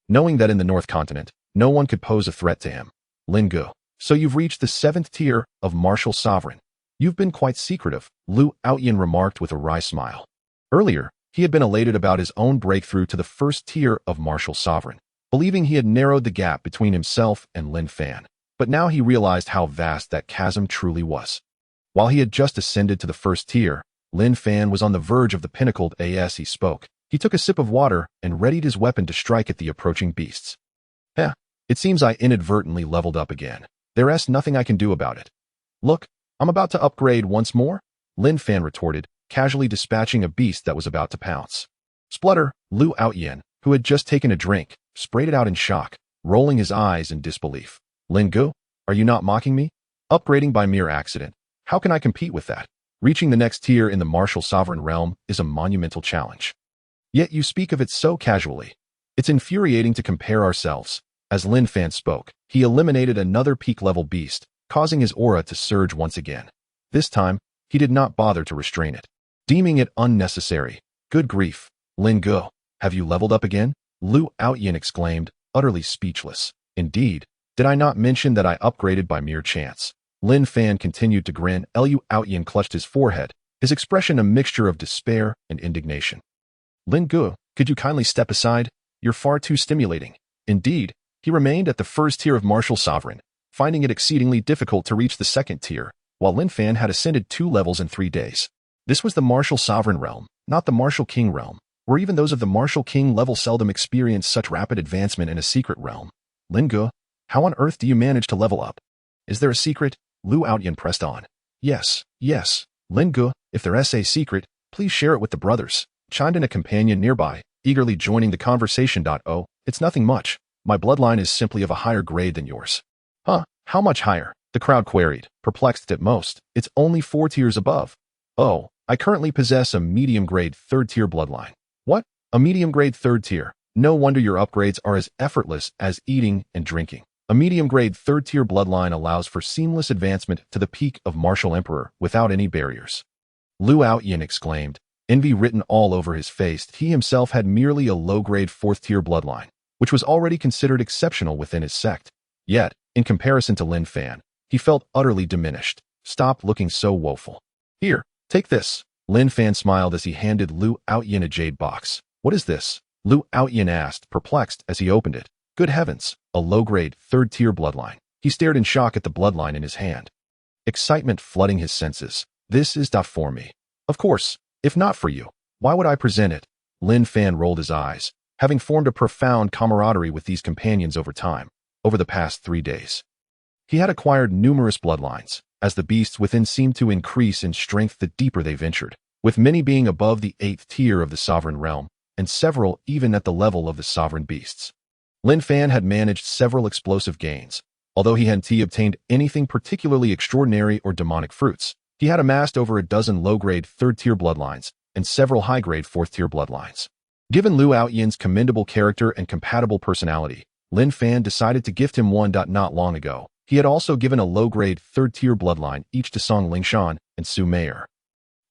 knowing that in the North Continent, no one could pose a threat to him. "Lin Gu, so you've reached the 7th tier of Martial Sovereign. You've been quite secretive," Lu Outyin remarked with a wry smile. Earlier, he had been elated about his own breakthrough to the 1st tier of Martial Sovereign, believing he had narrowed the gap between himself and Lin Fan. But now he realized how vast that chasm truly was. While he had just ascended to the first tier, Lin Fan was on the verge of the pinnacle as he spoke. He took a sip of water and readied his weapon to strike at the approaching beasts. It seems I inadvertently leveled up again. There's nothing I can do about it. Look, I'm about to upgrade once more, Lin Fan retorted, casually dispatching a beast that was about to pounce. Splutter, Lu Outyin, who had just taken a drink, sprayed it out in shock, rolling his eyes in disbelief. Lin Gu, are you not mocking me? Upgrading by mere accident. How can I compete with that? Reaching the next tier in the martial sovereign realm is a monumental challenge. Yet you speak of it so casually. It's infuriating to compare ourselves. As Lin Fan spoke, he eliminated another peak-level beast, causing his aura to surge once again. This time, he did not bother to restrain it, deeming it unnecessary. Good grief, Lin Gu, have you leveled up again? Lu Outyin exclaimed, utterly speechless. Indeed, did I not mention that I upgraded by mere chance? Lin Fan continued to grin. Lu Outyin clutched his forehead, his expression a mixture of despair and indignation. Lin Gu, could you kindly step aside? You're far too stimulating. Indeed, he remained at the first tier of martial sovereign, finding it exceedingly difficult to reach the second tier, while Lin Fan had ascended 2 levels in 3 days. This was the martial sovereign realm, not the martial king realm, where even those of the martial king level seldom experience such rapid advancement in a secret realm. Lin Gu, how on earth do you manage to level up? Is there a secret? Lu Outyin pressed on. Yes, Lin Gu, if there's a secret, please share it with the brothers, chimed in a companion nearby, eagerly joining the conversation. Oh, it's nothing much. My bloodline is simply of a higher grade than yours. Huh, how much higher? The crowd queried, perplexed at most. It's only 4 tiers above. Oh, I currently possess a medium-grade 3rd-tier bloodline. What? A medium-grade 3rd tier? No wonder your upgrades are as effortless as eating and drinking. A medium-grade 3rd-tier bloodline allows for seamless advancement to the peak of Martial Emperor without any barriers. Lu Outyin exclaimed, envy written all over his face. He himself had merely a low-grade 4th-tier bloodline, which was already considered exceptional within his sect. Yet, in comparison to Lin Fan, he felt utterly diminished. Stop looking so woeful. Here, take this. Lin Fan smiled as he handed Lu Outyin a jade box. What is this? Lu Outyin asked, perplexed as he opened it. Good heavens, a low-grade 3rd-tier bloodline. He stared in shock at the bloodline in his hand. Excitement flooding his senses. This is not for me. Of course, if not for you, why would I present it? Lin Fan rolled his eyes, having formed a profound camaraderie with these companions over time, over the past 3 days. He had acquired numerous bloodlines, as the beasts within seemed to increase in strength the deeper they ventured, with many being above the 8th tier of the sovereign realm, and several even at the level of the sovereign beasts. Lin Fan had managed several explosive gains. Although he hadn't obtained anything particularly extraordinary or demonic fruits, he had amassed over a dozen low-grade 3rd-tier bloodlines and several high-grade 4th-tier bloodlines. Given Lu Outyin's commendable character and compatible personality, Lin Fan decided to gift him one. Not long ago, he had also given a low-grade 3rd-tier bloodline each to Song Lingshan and Su Meier,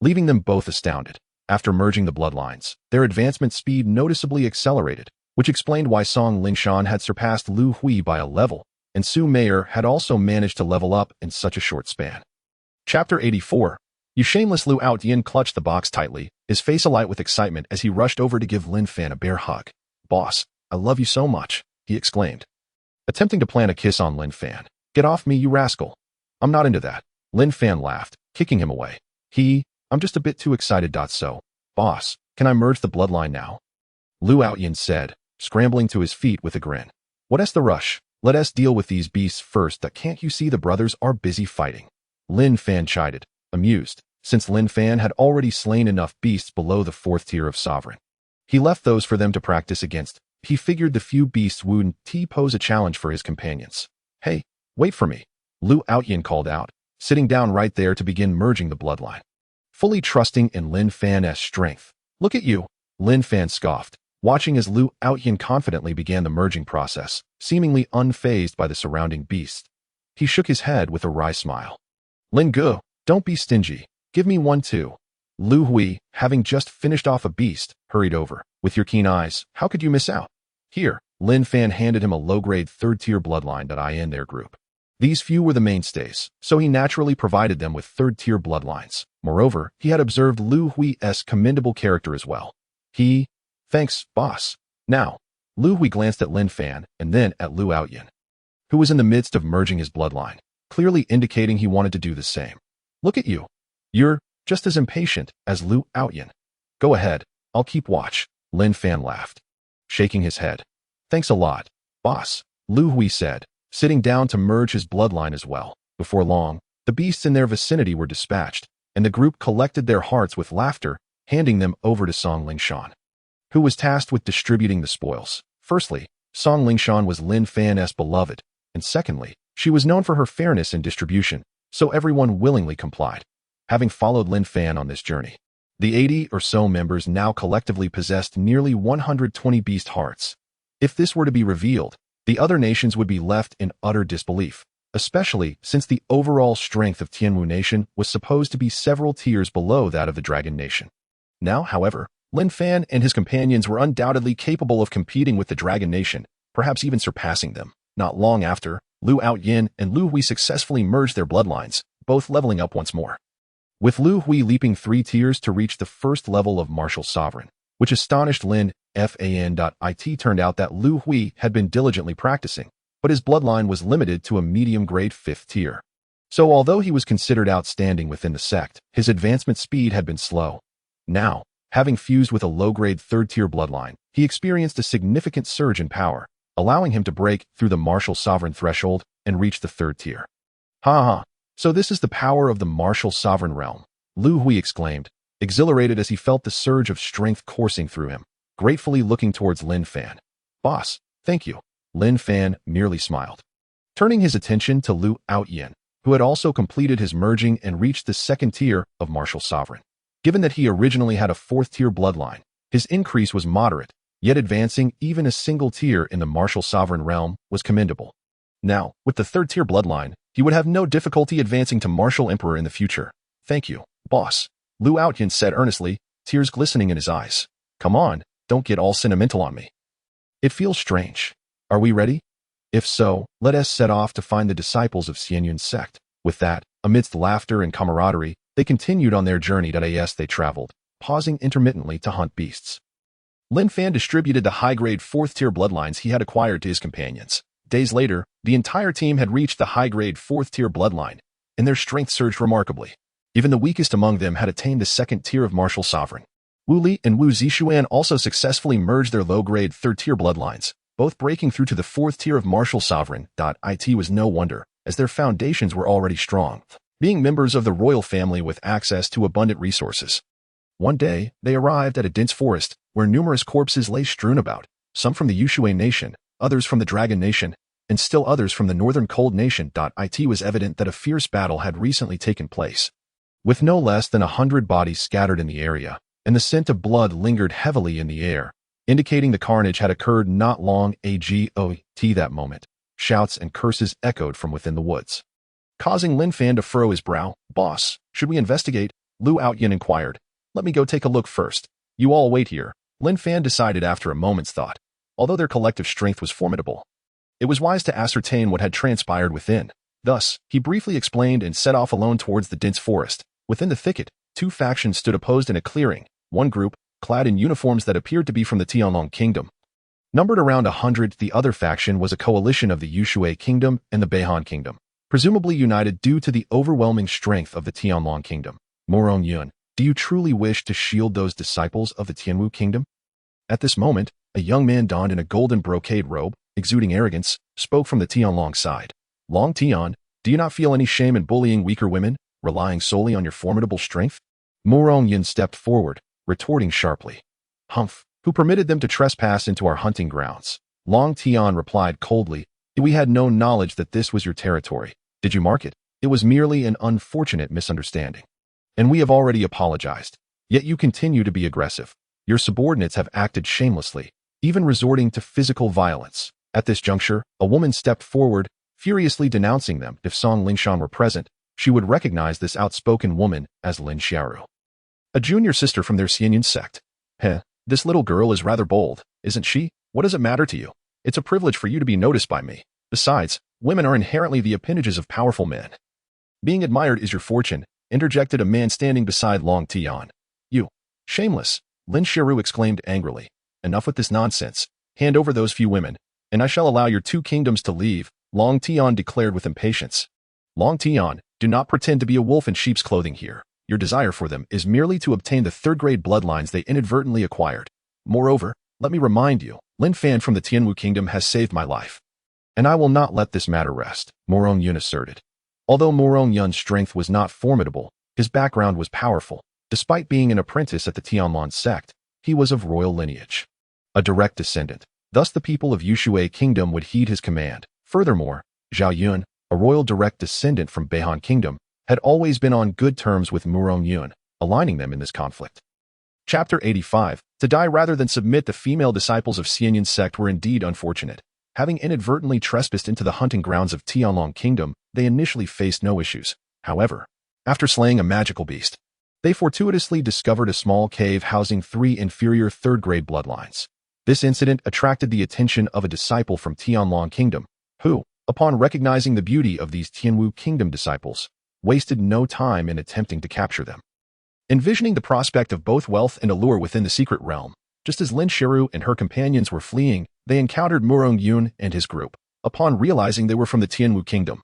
leaving them both astounded. After merging the bloodlines, their advancement speed noticeably accelerated, which explained why Song Lingshan had surpassed Lu Hui by a level, and Su Meier had also managed to level up in such a short span. Chapter 84. You shameless. Lu Outyin clutched the box tightly, his face alight with excitement as he rushed over to give Lin Fan a bear hug. Boss, I love you so much, he exclaimed, attempting to plant a kiss on Lin Fan. Get off me, you rascal. I'm not into that. Lin Fan laughed, kicking him away. I'm just a bit too excited. So, boss, can I merge the bloodline now? Lu Outyin said, scrambling to his feet with a grin. What's the rush? Let us deal with these beasts first. Can't you see the brothers are busy fighting? Lin Fan chided, amused, since Lin Fan had already slain enough beasts below the 4th tier of sovereign. He left those for them to practice against. He figured the few beasts wouldn't pose a challenge for his companions. Hey, wait for me, Lu Outyin called out, sitting down right there to begin merging the bloodline. Fully trusting in Lin Fan's strength. Look at you, Lin Fan scoffed, watching as Lu Outyin confidently began the merging process, seemingly unfazed by the surrounding beasts. He shook his head with a wry smile. Lin Gu, don't be stingy. Give me one too. Lu Hui, having just finished off a beast, hurried over. With your keen eyes, how could you miss out? Here, Lin Fan handed him a low-grade 3rd-tier bloodline in their group. These few were the mainstays, so he naturally provided them with 3rd-tier bloodlines. Moreover, he had observed Lu Hui's commendable character as well. Thanks, boss. Now, Lu Hui glanced at Lin Fan and then at Lu Outyin, who was in the midst of merging his bloodline, clearly indicating he wanted to do the same. Look at you. You're just as impatient as Lu Outyin. Go ahead, I'll keep watch, Lin Fan laughed, shaking his head. Thanks a lot, boss, Lu Hui said, sitting down to merge his bloodline as well. Before long, the beasts in their vicinity were dispatched, and the group collected their hearts with laughter, handing them over to Song Lingshan, who was tasked with distributing the spoils. Firstly, Song Lingshan was Lin Fan's beloved, and secondly, she was known for her fairness in distribution, so everyone willingly complied. Having followed Lin Fan on this journey, the 80 or so members now collectively possessed nearly 120 beast hearts. If this were to be revealed, the other nations would be left in utter disbelief, especially since the overall strength of Tianwu Nation was supposed to be several tiers below that of the Dragon Nation. Now, however, Lin Fan and his companions were undoubtedly capable of competing with the Dragon Nation, perhaps even surpassing them. Not long after, Lu Outyin and Lu Hui successfully merged their bloodlines, both leveling up once more, with Lu Hui leaping 3 tiers to reach the first level of Martial Sovereign, which astonished Lin Fan. It turned out that Lu Hui had been diligently practicing, but his bloodline was limited to a medium-grade 5th tier. So although he was considered outstanding within the sect, his advancement speed had been slow. Now, having fused with a low-grade 3rd-tier bloodline, he experienced a significant surge in power, allowing him to break through the Martial Sovereign threshold and reach the 3rd tier. Ha! So this is the power of the Martial Sovereign realm, Lu Hui exclaimed, exhilarated as he felt the surge of strength coursing through him, gratefully looking towards Lin Fan. Boss, thank you. Lin Fan merely smiled, turning his attention to Lu Outyin, who had also completed his merging and reached the 2nd tier of Martial Sovereign. Given that he originally had a 4th-tier bloodline, his increase was moderate, yet advancing even a single tier in the Martial Sovereign realm was commendable. Now, with the 3rd-tier bloodline, he would have no difficulty advancing to Martial Emperor in the future. Thank you, boss, Lu Outyin said earnestly, tears glistening in his eyes. Come on, don't get all sentimental on me. It feels strange. Are we ready? If so, let us set off to find the disciples of Xianyun's sect. With that, amidst laughter and camaraderie, they continued on their journey. As they traveled, pausing intermittently to hunt beasts, Lin Fan distributed the high-grade 4th-tier bloodlines he had acquired to his companions. Days later, the entire team had reached the high-grade 4th-tier bloodline, and their strength surged remarkably. Even the weakest among them had attained the 2nd tier of Martial Sovereign. Wu Li and Wu Zixuan also successfully merged their low-grade 3rd-tier bloodlines, both breaking through to the 4th tier of Martial Sovereign. It was no wonder, as their foundations were already strong, being members of the royal family with access to abundant resources. One day, they arrived at a dense forest, where numerous corpses lay strewn about, some from the Yushui Nation, others from the Dragon Nation, and still others from the Northern Cold Nation. It was evident that a fierce battle had recently taken place, with no less than 100 bodies scattered in the area, and the scent of blood lingered heavily in the air, indicating the carnage had occurred not long ago. That moment, shouts and curses echoed from within the woods, causing Lin Fan to furrow his brow. Boss, should we investigate? Lu Outyin inquired. Let me go take a look first. You all wait here, Lin Fan decided after a moment's thought. Although their collective strength was formidable, it was wise to ascertain what had transpired within. Thus, he briefly explained and set off alone towards the dense forest. Within the thicket, 2 factions stood opposed in a clearing. One group, clad in uniforms that appeared to be from the Tianlong Kingdom, numbered around 100. The other faction was a coalition of the Yushui Kingdom and the Beihan Kingdom, presumably united due to the overwhelming strength of the Tianlong Kingdom. Morong Yun, do you truly wish to shield those disciples of the Tianwu Kingdom? At this moment, a young man donned in a golden brocade robe, exuding arrogance, spoke from the Tianlong side. Long Tian, do you not feel any shame in bullying weaker women, relying solely on your formidable strength? Morong Yun stepped forward, retorting sharply. Humph, who permitted them to trespass into our hunting grounds? Long Tian replied coldly, we had no knowledge that this was your territory. Did you mark it? It was merely an unfortunate misunderstanding. And we have already apologized. Yet you continue to be aggressive. Your subordinates have acted shamelessly, even resorting to physical violence. At this juncture, a woman stepped forward, furiously denouncing them. If Song Lingshan were present, she would recognize this outspoken woman as Lin Xiaoru, a junior sister from their Xianyun sect. This little girl is rather bold, isn't she? What does it matter to you? It's a privilege for you to be noticed by me. Besides, women are inherently the appendages of powerful men. Being admired is your fortune, interjected a man standing beside Long Tian. You, shameless, Lin Xiaoru exclaimed angrily. Enough with this nonsense. Hand over those few women, and I shall allow your 2 kingdoms to leave, Long Tian declared with impatience. Long Tian, Do not pretend to be a wolf in sheep's clothing here. Your desire for them is merely to obtain the third-grade bloodlines they inadvertently acquired. Moreover, let me remind you, Lin Fan from the Tianwu Kingdom has saved my life. And I will not let this matter rest, Morong Yun asserted. Although Morong Yun's strength was not formidable, his background was powerful. Despite being an apprentice at the Tianlong sect, he was of royal lineage. A direct descendant. Thus the people of Yushui Kingdom would heed his command. Furthermore, Zhao Yun, a royal direct descendant from Beihan Kingdom, had always been on good terms with Morong Yun, aligning them in this conflict. Chapter 85. To die rather than submit. The female disciples of Xianyun's sect were indeed unfortunate. Having inadvertently trespassed into the hunting grounds of Tianlong Kingdom, they initially faced no issues. However, after slaying a magical beast, they fortuitously discovered a small cave housing 3 inferior third-grade bloodlines. This incident attracted the attention of a disciple from Tianlong Kingdom, who, upon recognizing the beauty of these Tianwu Kingdom disciples, wasted no time in attempting to capture them. Envisioning the prospect of both wealth and allure within the secret realm, just as Lin Shiru and her companions were fleeing, they encountered Morong Yun and his group. Upon realizing they were from the Tianwu Kingdom,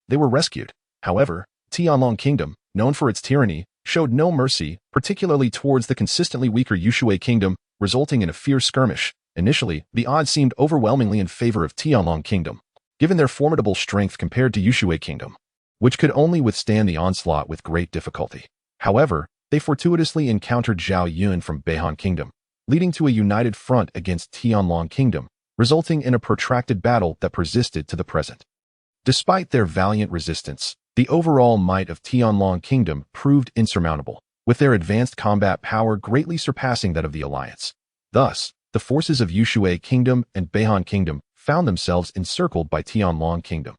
they were rescued. However, Tianlong Kingdom, known for its tyranny, showed no mercy, particularly towards the consistently weaker Yushui Kingdom, resulting in a fierce skirmish. Initially, the odds seemed overwhelmingly in favor of Tianlong Kingdom, given their formidable strength compared to Yushui Kingdom, which could only withstand the onslaught with great difficulty. However, they fortuitously encountered Zhao Yun from Beihan Kingdom, leading to a united front against Tianlong Kingdom, resulting in a protracted battle that persisted to the present. Despite their valiant resistance, the overall might of Tianlong Kingdom proved insurmountable, with their advanced combat power greatly surpassing that of the alliance. Thus, the forces of Yushui Kingdom and Beihan Kingdom found themselves encircled by Tianlong Kingdom.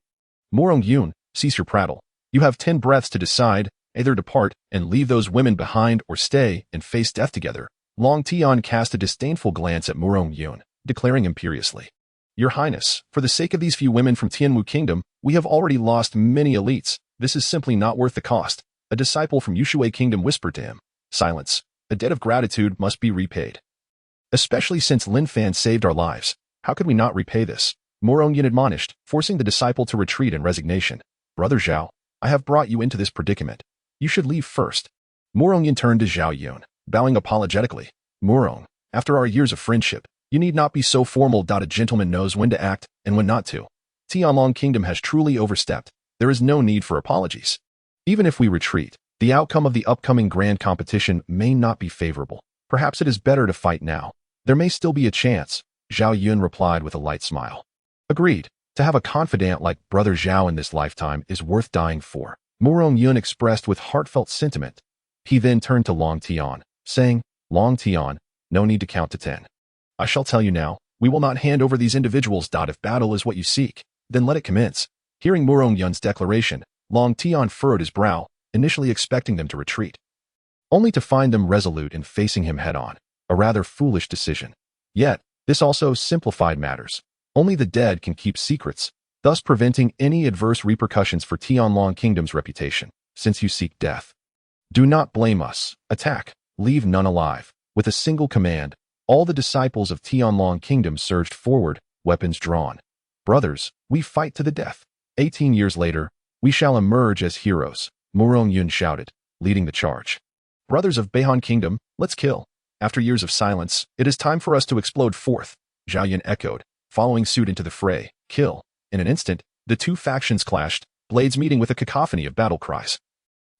Morong Yun, cease your prattle. You have 10 breaths to decide, either depart and leave those women behind or stay and face death together. Long Tian cast a disdainful glance at Morong Yun, declaring imperiously, Your Highness, for the sake of these few women from Tianwu Kingdom, we have already lost many elites. This is simply not worth the cost. A disciple from Yushui Kingdom whispered to him, Silence. A debt of gratitude must be repaid. Especially since Lin Fan saved our lives. How could we not repay this? Morong Yun admonished, forcing the disciple to retreat in resignation. Brother Zhao, I have brought you into this predicament. You should leave first. Morong Yun turned to Zhao Yun, bowing apologetically. Morong, after our years of friendship, you need not be so formal. A gentleman knows when to act and when not to. Tianlong Kingdom has truly overstepped. There is no need for apologies. Even if we retreat, the outcome of the upcoming grand competition may not be favorable. Perhaps it is better to fight now. There may still be a chance, Zhao Yun replied with a light smile. Agreed. To have a confidant like Brother Zhao in this lifetime is worth dying for, Morong Yun expressed with heartfelt sentiment. He then turned to Long Tian, saying, Long Tian, no need to count to 10. I shall tell you now, we will not hand over these individuals. If battle is what you seek, then let it commence. Hearing Morong Yun's declaration, Long Tian furrowed his brow, initially expecting them to retreat, only to find them resolute in facing him head-on, a rather foolish decision. Yet, this also simplified matters. Only the dead can keep secrets, thus preventing any adverse repercussions for Tianlong Kingdom's reputation, since you seek death. Do not blame us. Attack. Leave none alive. With a single command, all the disciples of Tianlong Kingdom surged forward, weapons drawn. Brothers, we fight to the death. 18 years later, we shall emerge as heroes, Morong Yun shouted, leading the charge. Brothers of Beihan Kingdom, let's kill. After years of silence, it is time for us to explode forth, Zhao Yun echoed, following suit into the fray. Kill. In an instant, the two factions clashed, blades meeting with a cacophony of battle cries.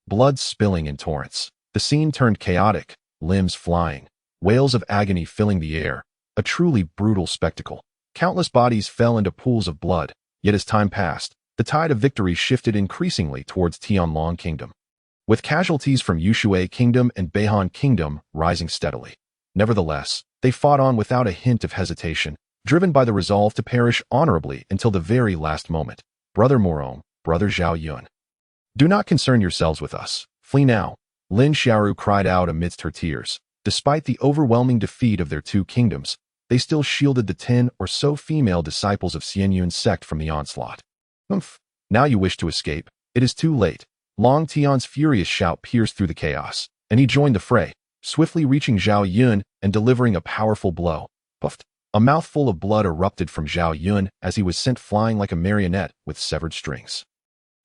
Blood spilling in torrents. The scene turned chaotic, limbs flying, wails of agony filling the air, a truly brutal spectacle. Countless bodies fell into pools of blood, yet as time passed, the tide of victory shifted increasingly towards Tianlong Kingdom, with casualties from Yushui Kingdom and Beihan Kingdom rising steadily. Nevertheless, they fought on without a hint of hesitation, driven by the resolve to perish honorably until the very last moment. Brother Morong, Brother Zhao Yun, do not concern yourselves with us. Flee now. Lin Xiaoru cried out amidst her tears. Despite the overwhelming defeat of their two kingdoms, they still shielded the 10 or so female disciples of Xianyun's sect from the onslaught. Now you wish to escape. It is too late. Long Tian's furious shout pierced through the chaos, and he joined the fray, swiftly reaching Zhao Yun and delivering a powerful blow. Puffed. A mouthful of blood erupted from Zhao Yun as he was sent flying like a marionette with severed strings.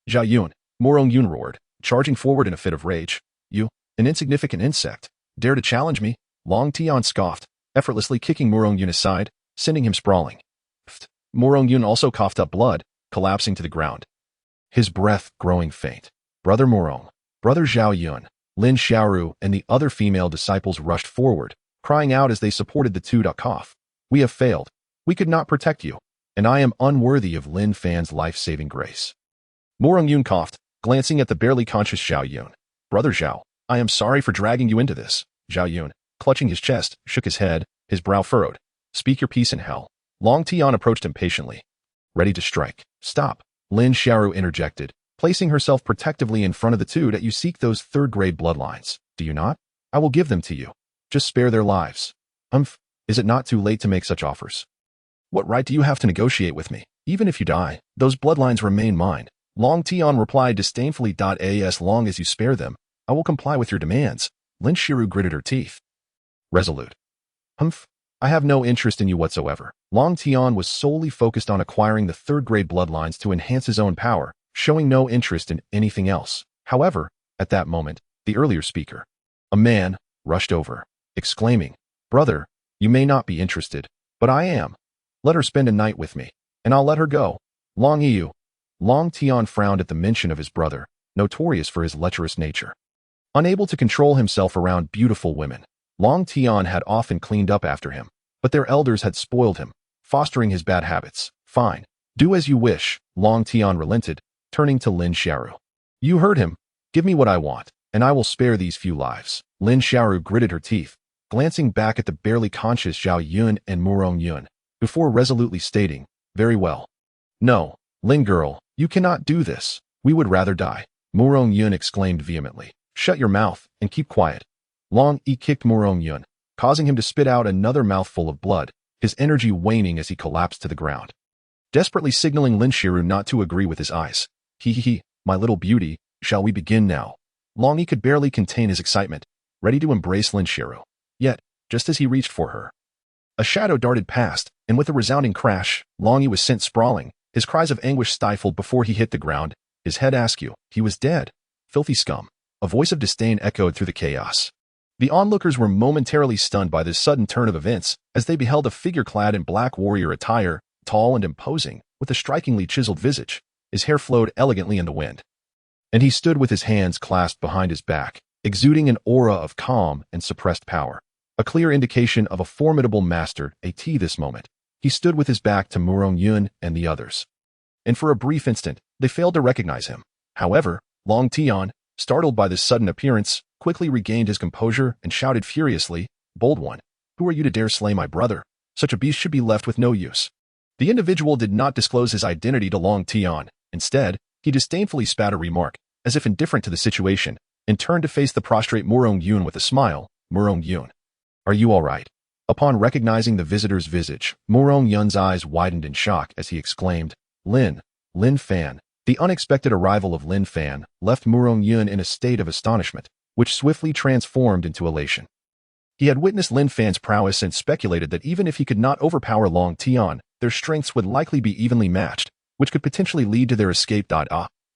Zhao Yun, Morong Yun roared, charging forward in a fit of rage. You, an insignificant insect, dare to challenge me? Long Tian scoffed, effortlessly kicking Morong Yun aside, sending him sprawling. Morong Yun also coughed up blood, collapsing to the ground, his breath growing faint. Brother Morong, Brother Zhao Yun, Lin Xiaoru, and the other female disciples rushed forward, crying out as they supported the two. Cough. We have failed. We could not protect you, and I am unworthy of Lin Fan's life-saving grace. Morong Yun coughed, glancing at the barely conscious Zhao Yun. Brother Zhao, I am sorry for dragging you into this. Zhao Yun, clutching his chest, shook his head, his brow furrowed. Speak your piece in hell. Long Tian approached impatiently, ready to strike. Stop. Lin Xiaoru interjected, placing herself protectively in front of the two. That you seek those third-grade bloodlines, do you not? I will give them to you. Just spare their lives. Is it not too late to make such offers? What right do you have to negotiate with me? Even if you die, those bloodlines remain mine. Long Tian replied disdainfully. As long as you spare them, I will comply with your demands. Lin Xiaoru gritted her teeth. Resolute. I have no interest in you whatsoever. Long Tian was solely focused on acquiring the third-grade bloodlines to enhance his own power, showing no interest in anything else. However, at that moment, the earlier speaker, a man, rushed over, exclaiming, Brother, you may not be interested, but I am. Let her spend a night with me, and I'll let her go. Long Yu. Long Tian frowned at the mention of his brother, notorious for his lecherous nature. Unable to control himself around beautiful women, Long Tian had often cleaned up after him, but their elders had spoiled him, fostering his bad habits. Fine. Do as you wish, Long Tian relented, turning to Lin Xiaoru. You heard him. Give me what I want, and I will spare these few lives. Lin Xiaoru gritted her teeth, glancing back at the barely conscious Zhao Yun and Morong Yun, before resolutely stating, Very well. No, Lin girl, you cannot do this. We would rather die. Morong Yun exclaimed vehemently. Shut your mouth and keep quiet. Long Yi kicked Morong Yun, causing him to spit out another mouthful of blood, his energy waning as he collapsed to the ground. Desperately signaling Lin Xiaoru not to agree with his eyes. My little beauty, shall we begin now? Long Yi could barely contain his excitement, ready to embrace Lin Xiaoru. Yet, just as he reached for her, a shadow darted past, and with a resounding crash, Long Yi was sent sprawling, his cries of anguish stifled before he hit the ground, his head askew. He was dead. Filthy scum. A voice of disdain echoed through the chaos. The onlookers were momentarily stunned by this sudden turn of events, as they beheld a figure clad in black warrior attire, tall and imposing, with a strikingly chiseled visage. His hair flowed elegantly in the wind, and he stood with his hands clasped behind his back, exuding an aura of calm and suppressed power, a clear indication of a formidable master. This moment, he stood with his back to Morong Yun and the others, and for a brief instant, they failed to recognize him. However, Long Tian, startled by this sudden appearance, quickly regained his composure and shouted furiously, Bold one, who are you to dare slay my brother? Such a beast should be left with no use. The individual did not disclose his identity to Long Tian. Instead, he disdainfully spat a remark, as if indifferent to the situation, and turned to face the prostrate Morong Yun with a smile. Morong Yun, are you all right? Upon recognizing the visitor's visage, Morong Yun's eyes widened in shock as he exclaimed, Lin Fan. The unexpected arrival of Lin Fan left Morong Yun in a state of astonishment, which swiftly transformed into elation. He had witnessed Lin Fan's prowess and speculated that even if he could not overpower Long Tian, their strengths would likely be evenly matched, which could potentially lead to their escape.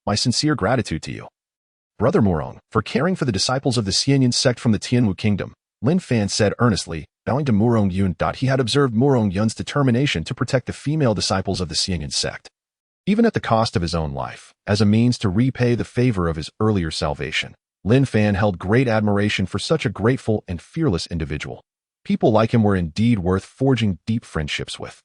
My sincere gratitude to you, Brother Morong, for caring for the disciples of the Xianyan sect from the Tianwu kingdom, Lin Fan said earnestly, bowing to Morong Yun. He had observed Morong Yun's determination to protect the female disciples of the Xianyan sect, even at the cost of his own life, as a means to repay the favor of his earlier salvation. Lin Fan held great admiration for such a grateful and fearless individual. People like him were indeed worth forging deep friendships with.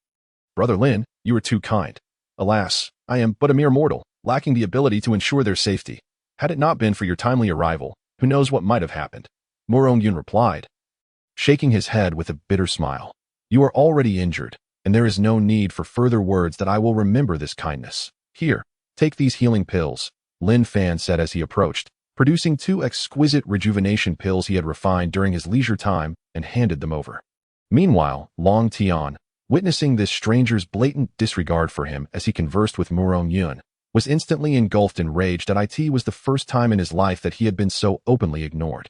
Brother Lin, you are too kind. Alas, I am but a mere mortal, lacking the ability to ensure their safety. Had it not been for your timely arrival, who knows what might have happened? Morong Yun replied, shaking his head with a bitter smile. You are already injured, and there is no need for further words. That I will remember this kindness. Here, take these healing pills, Lin Fan said as he approached, producing 2 exquisite rejuvenation pills he had refined during his leisure time, and handed them over. Meanwhile, Long Tian, witnessing this stranger's blatant disregard for him as he conversed with Morong Yun, was instantly engulfed in rage. That it was the first time in his life that he had been so openly ignored.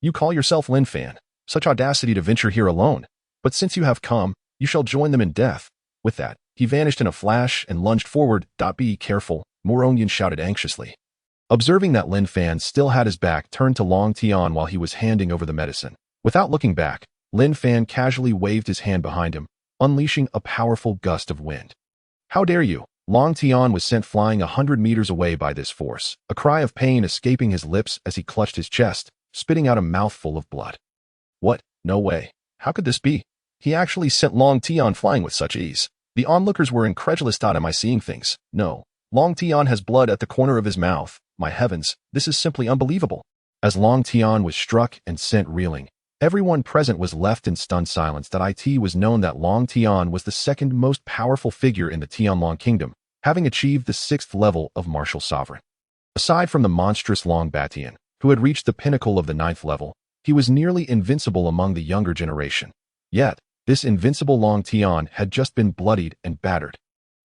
You call yourself Lin Fan? Such audacity to venture here alone. But since you have come, you shall join them in death. With that, he vanished in a flash and lunged forward. Be careful, Morong Yun shouted anxiously. Observing that Lin Fan still had his back turned to Long Tian while he was handing over the medicine. Without looking back, Lin Fan casually waved his hand behind him, unleashing a powerful gust of wind. How dare you! Long Tian was sent flying 100 meters away by this force, a cry of pain escaping his lips as he clutched his chest, spitting out a mouthful of blood. What? No way. How could this be? He actually sent Long Tian flying with such ease. The onlookers were incredulous. Am I seeing things? No. Long Tian has blood at the corner of his mouth. My heavens, this is simply unbelievable. As Long Tian was struck and sent reeling, everyone present was left in stunned silence. It was known that Long Tian was the second most powerful figure in the Tianlong kingdom, having achieved the 6th level of martial sovereign. Aside from the monstrous Long Batian, who had reached the pinnacle of the 9th level, he was nearly invincible among the younger generation. Yet, this invincible Long Tian had just been bloodied and battered.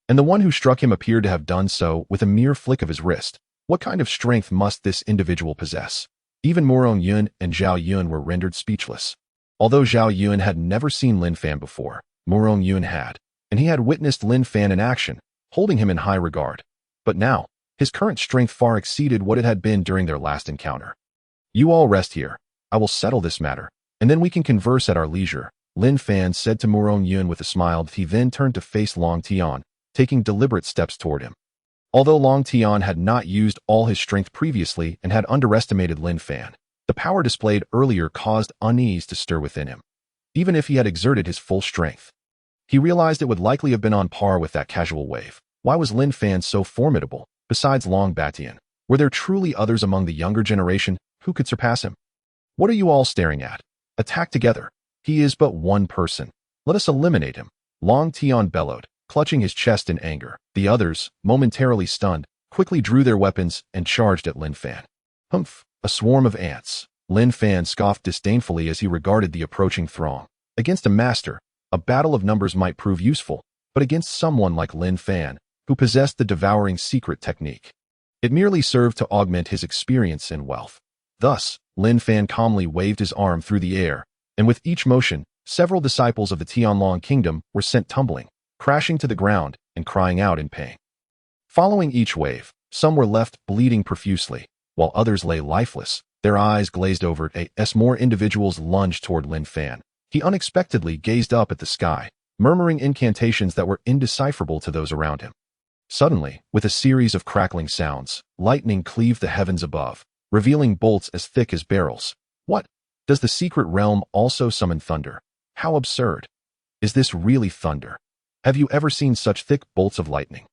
And the one who struck him appeared to have done so with a mere flick of his wrist. What kind of strength must this individual possess? Even Morong Yun and Zhao Yun were rendered speechless. Although Zhao Yun had never seen Lin Fan before, Morong Yun had, and he had witnessed Lin Fan in action, holding him in high regard. But now, his current strength far exceeded what it had been during their last encounter. You all rest here. I will settle this matter, and then we can converse at our leisure, Lin Fan said to Morong Yun with a smile. He then turned to face Long Tian, taking deliberate steps toward him. Although Long Tian had not used all his strength previously and had underestimated Lin Fan, the power displayed earlier caused unease to stir within him. Even if he had exerted his full strength, he realized it would likely have been on par with that casual wave. Why was Lin Fan so formidable? Besides Long Batian, were there truly others among the younger generation who could surpass him? What are you all staring at? Attack together. He is but one person. Let us eliminate him. Long Tian bellowed, clutching his chest in anger. The others, momentarily stunned, quickly drew their weapons and charged at Lin Fan. Humph, a swarm of ants. Lin Fan scoffed disdainfully as he regarded the approaching throng. Against a master, a battle of numbers might prove useful, but against someone like Lin Fan, who possessed the devouring secret technique, it merely served to augment his experience and wealth. Thus, Lin Fan calmly waved his arm through the air, and with each motion, several disciples of the Tianlong kingdom were sent tumbling, crashing to the ground and crying out in pain. Following each wave, some were left bleeding profusely, while others lay lifeless, their eyes glazed over. As more individuals lunged toward Lin Fan, he unexpectedly gazed up at the sky, murmuring incantations that were indecipherable to those around him. Suddenly, with a series of crackling sounds, lightning cleaved the heavens above, revealing bolts as thick as barrels. What? Does the secret realm also summon thunder? How absurd! Is this really thunder? Have you ever seen such thick bolts of lightning?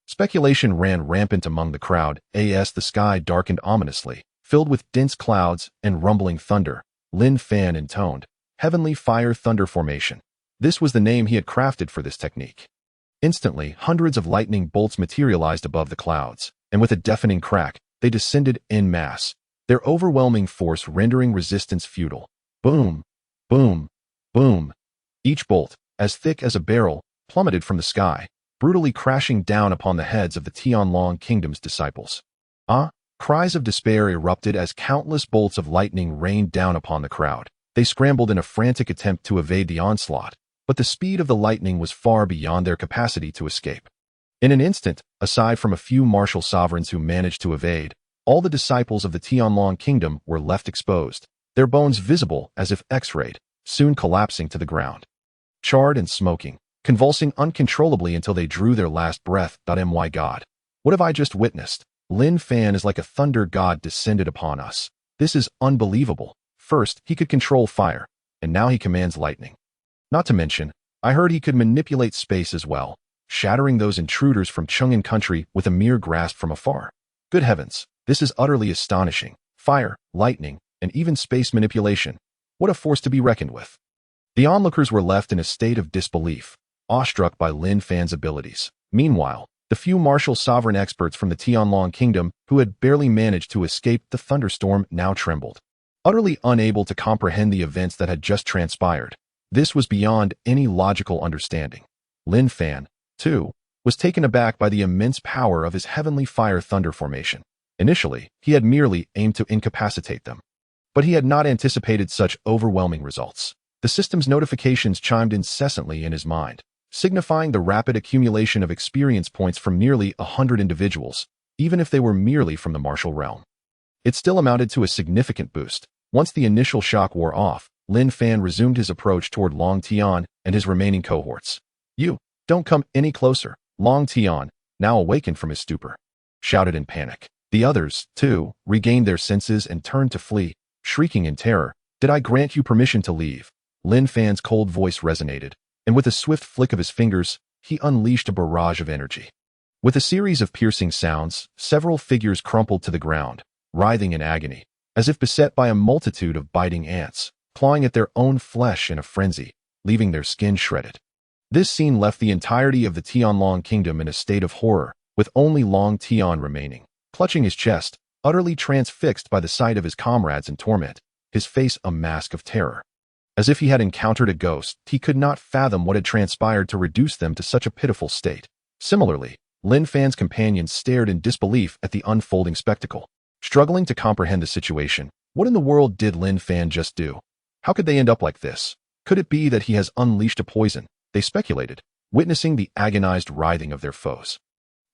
Speculation ran rampant among the crowd as the sky darkened ominously, filled with dense clouds and rumbling thunder. Lin Fan intoned, Heavenly Fire Thunder Formation. This was the name he had crafted for this technique. Instantly, hundreds of lightning bolts materialized above the clouds, and with a deafening crack, they descended en masse, their overwhelming force rendering resistance futile. Boom! Boom! Boom! Each bolt, as thick as a barrel, plummeted from the sky, brutally crashing down upon the heads of the Tianlong kingdom's disciples. Cries of despair erupted as countless bolts of lightning rained down upon the crowd. They scrambled in a frantic attempt to evade the onslaught, but the speed of the lightning was far beyond their capacity to escape. In an instant, aside from a few martial sovereigns who managed to evade, all the disciples of the Tianlong kingdom were left exposed, their bones visible as if X-rayed, soon collapsing to the ground. Charred and smoking, convulsing uncontrollably until they drew their last breath. My God. What have I just witnessed? Lin Fan is like a thunder god descended upon us. This is unbelievable. First, he could control fire, and now he commands lightning. Not to mention, I heard he could manipulate space as well, shattering those intruders from Chung'an country with a mere grasp from afar. Good heavens, this is utterly astonishing. Fire, lightning, and even space manipulation. What a force to be reckoned with. The onlookers were left in a state of disbelief, awestruck by Lin Fan's abilities. Meanwhile, the few martial sovereign experts from the Tianlong kingdom who had barely managed to escape the thunderstorm now trembled, utterly unable to comprehend the events that had just transpired. This was beyond any logical understanding. Lin Fan, too, was taken aback by the immense power of his heavenly fire thunder formation. Initially, he had merely aimed to incapacitate them, but he had not anticipated such overwhelming results. The system's notifications chimed incessantly in his mind, signifying the rapid accumulation of experience points from nearly 100 individuals, even if they were merely from the martial realm. It still amounted to a significant boost. Once the initial shock wore off, Lin Fan resumed his approach toward Long Tian and his remaining cohorts. "You, don't come any closer," Long Tian, now awakened from his stupor, shouted in panic. The others, too, regained their senses and turned to flee, shrieking in terror. "Did I grant you permission to leave?" Lin Fan's cold voice resonated, and with a swift flick of his fingers, he unleashed a barrage of energy. With a series of piercing sounds, several figures crumpled to the ground, writhing in agony, as if beset by a multitude of biting ants, clawing at their own flesh in a frenzy, leaving their skin shredded. This scene left the entirety of the Tianlong kingdom in a state of horror, with only Long Tian remaining, clutching his chest, utterly transfixed by the sight of his comrades in torment, his face a mask of terror. As if he had encountered a ghost, he could not fathom what had transpired to reduce them to such a pitiful state. Similarly, Lin Fan's companions stared in disbelief at the unfolding spectacle, struggling to comprehend the situation. What in the world did Lin Fan just do? How could they end up like this? Could it be that he has unleashed a poison? They speculated, witnessing the agonized writhing of their foes.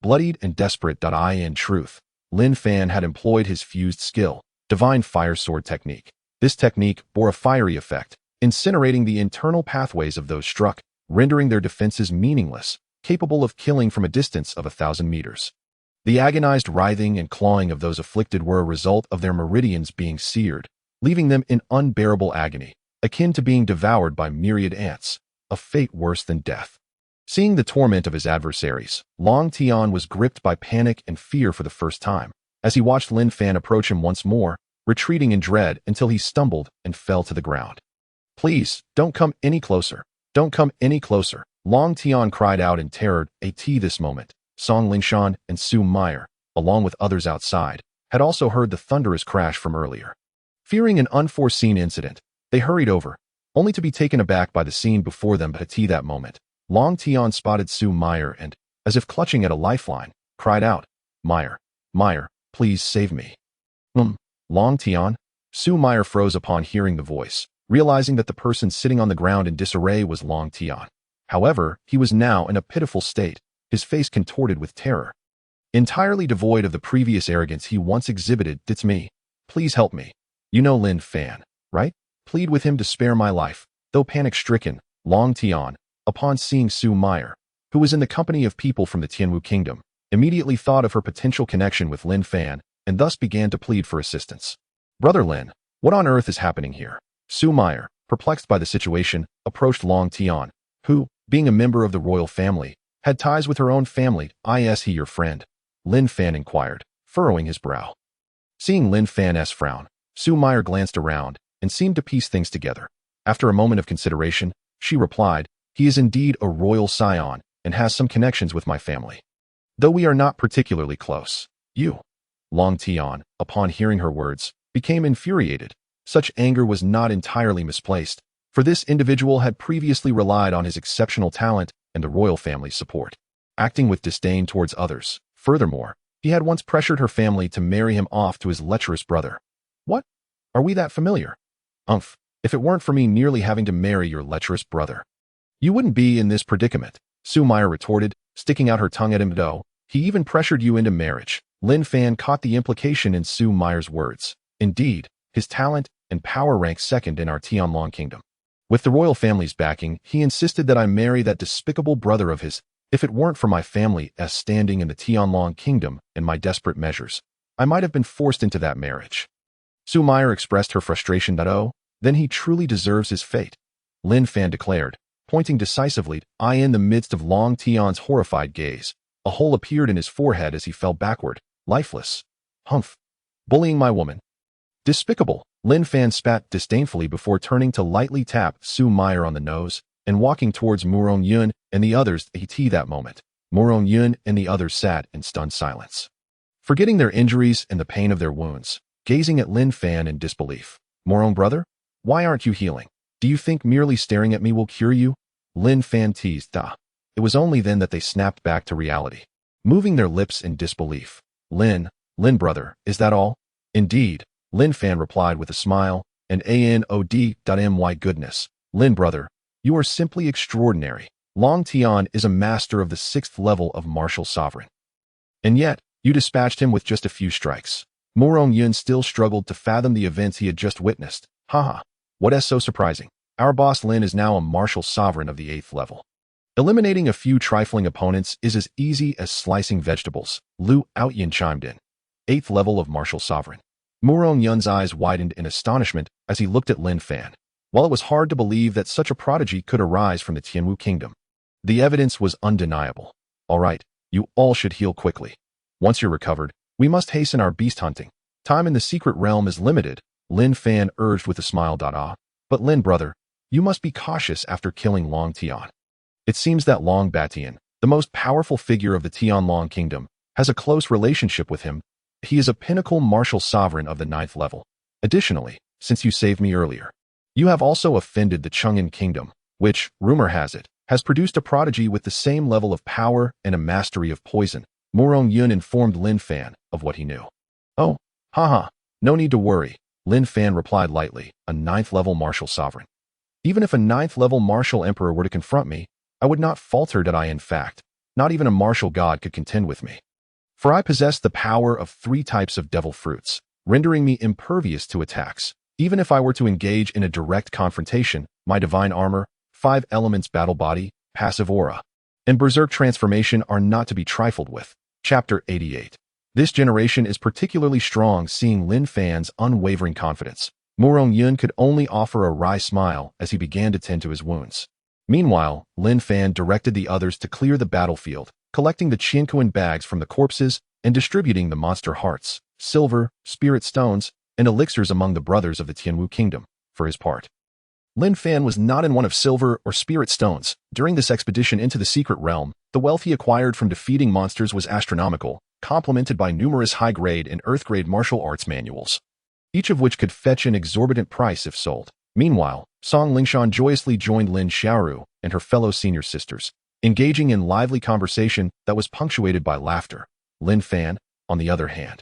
Bloodied and desperate. In truth, Lin Fan had employed his fused skill, divine fire sword technique. This technique bore a fiery effect, incinerating the internal pathways of those struck, rendering their defenses meaningless, capable of killing from a distance of 1,000 meters. The agonized writhing and clawing of those afflicted were a result of their meridians being seared, leaving them in unbearable agony, akin to being devoured by myriad ants, a fate worse than death. Seeing the torment of his adversaries, Long Tian was gripped by panic and fear for the first time, as he watched Lin Fan approach him once more, retreating in dread until he stumbled and fell to the ground. "Please, don't come any closer. Don't come any closer," Long Tian cried out in terror. This moment, Song Lingshan and Su Meyer, along with others outside, had also heard the thunderous crash from earlier. Fearing an unforeseen incident, they hurried over, only to be taken aback by the scene before them. At that moment, Long Tian spotted Su Meyer and, as if clutching at a lifeline, cried out, Meyer, please save me." Long Tian?" Su Meyer froze upon hearing the voice, realizing that the person sitting on the ground in disarray was Long Tian. However, he was now in a pitiful state, his face contorted with terror. Entirely devoid of the previous arrogance he once exhibited. "It's me. Please help me. You know Lin Fan, right? Plead with him to spare my life." Though panic-stricken, Long Tian, upon seeing Su Meyer, who was in the company of people from the Tianwu kingdom, immediately thought of her potential connection with Lin Fan, and thus began to plead for assistance. "Brother Lin, what on earth is happening here?" Su Meyer, perplexed by the situation, approached Long Tian, who, being a member of the royal family, had ties with her own family. "Is he your friend?" Lin Fan inquired, furrowing his brow. Seeing Lin Fan's frown, Su Meyer glanced around and seemed to piece things together. After a moment of consideration, she replied, "He is indeed a royal scion and has some connections with my family, though we are not particularly close." "You?" Long Tian, upon hearing her words, became infuriated. Such anger was not entirely misplaced, for this individual had previously relied on his exceptional talent and the royal family's support, acting with disdain towards others. Furthermore, he had once pressured her family to marry him off to his lecherous brother. "What? Are we that familiar?" If it weren't for me nearly having to marry your lecherous brother, you wouldn't be in this predicament," Su Meyer retorted, sticking out her tongue at him. "Though, he even pressured you into marriage." Lin Fan caught the implication in Su Meyer's words. Indeed, his talent and power rank second in our Tianlong kingdom. With the royal family's backing, he insisted that I marry that despicable brother of his. If it weren't for my family's standing in the Tianlong kingdom and my desperate measures, I might have been forced into that marriage. Su Meyer expressed her frustration. "Oh, then he truly deserves his fate," Lin Fan declared, pointing decisively. In the midst of Long Tian's horrified gaze, a hole appeared in his forehead as he fell backward, lifeless. Bullying my woman. Despicable." Lin Fan spat disdainfully before turning to lightly tap Su Meyer on the nose and walking towards Murong Yun and the others. At that moment, Murong Yun and the others sat in stunned silence, forgetting their injuries and the pain of their wounds, gazing at Lin Fan in disbelief. "Murong brother, why aren't you healing? Do you think merely staring at me will cure you?" Lin Fan teased. It was only then that they snapped back to reality, moving their lips in disbelief. Lin brother, is that all?" "Indeed," Lin Fan replied with a smile, and my goodness, Lin brother, you are simply extraordinary. Long Tian is a master of the 6th level of martial sovereign. And yet, You dispatched him with just a few strikes. Murong Yun still struggled to fathom the events he had just witnessed. Haha, what is so surprising? Our boss Lin is now a martial sovereign of the 8th level. Eliminating a few trifling opponents is as easy as slicing vegetables, Lu Outyin chimed in. 8th level of martial sovereign. Murong Yun's eyes widened in astonishment as he looked at Lin Fan. While it was hard to believe that such a prodigy could arise from the Tianwu kingdom, the evidence was undeniable. All right, you all should heal quickly. Once you're recovered, we must hasten our beast hunting. Time in the secret realm is limited, Lin Fan urged with a smile. But Lin brother, you must be cautious after killing Long Tian. It seems that Long Batian, the most powerful figure of the Tianlong kingdom, has a close relationship with him. He is a pinnacle martial sovereign of the 9th level. Additionally, since you saved me earlier, you have also offended the Chang'an kingdom, which, rumor has it, has produced a prodigy with the same level of power and a mastery of poison. Murong Yun informed Lin Fan of what he knew. Oh, haha, no need to worry, Lin Fan replied lightly, a 9th level martial sovereign. Even if a 9th level martial emperor were to confront me, I would not falter that in fact, not even a martial god could contend with me. For I possess the power of 3 types of devil fruits, rendering me impervious to attacks. Even if I were to engage in a direct confrontation, my divine armor, 5 elements battle body, passive aura, and berserk transformation are not to be trifled with. Chapter 88. This generation is particularly strong, seeing Lin Fan's unwavering confidence. Murong Yun could only offer a wry smile as he began to tend to his wounds. Meanwhile, Lin Fan directed the others to clear the battlefield, collecting the Qiankuan bags from the corpses and distributing the monster hearts, silver, spirit stones, and elixirs among the brothers of the Tianwu kingdom. For his part, Lin Fan was not in one of silver or spirit stones. During this expedition into the secret realm, the wealth he acquired from defeating monsters was astronomical, complemented by numerous high-grade and earth-grade martial arts manuals, each of which could fetch an exorbitant price if sold. Meanwhile, Song Lingshan joyously joined Lin Xiaoru and her fellow senior sisters, engaging in lively conversation that was punctuated by laughter. Lin Fan, on the other hand,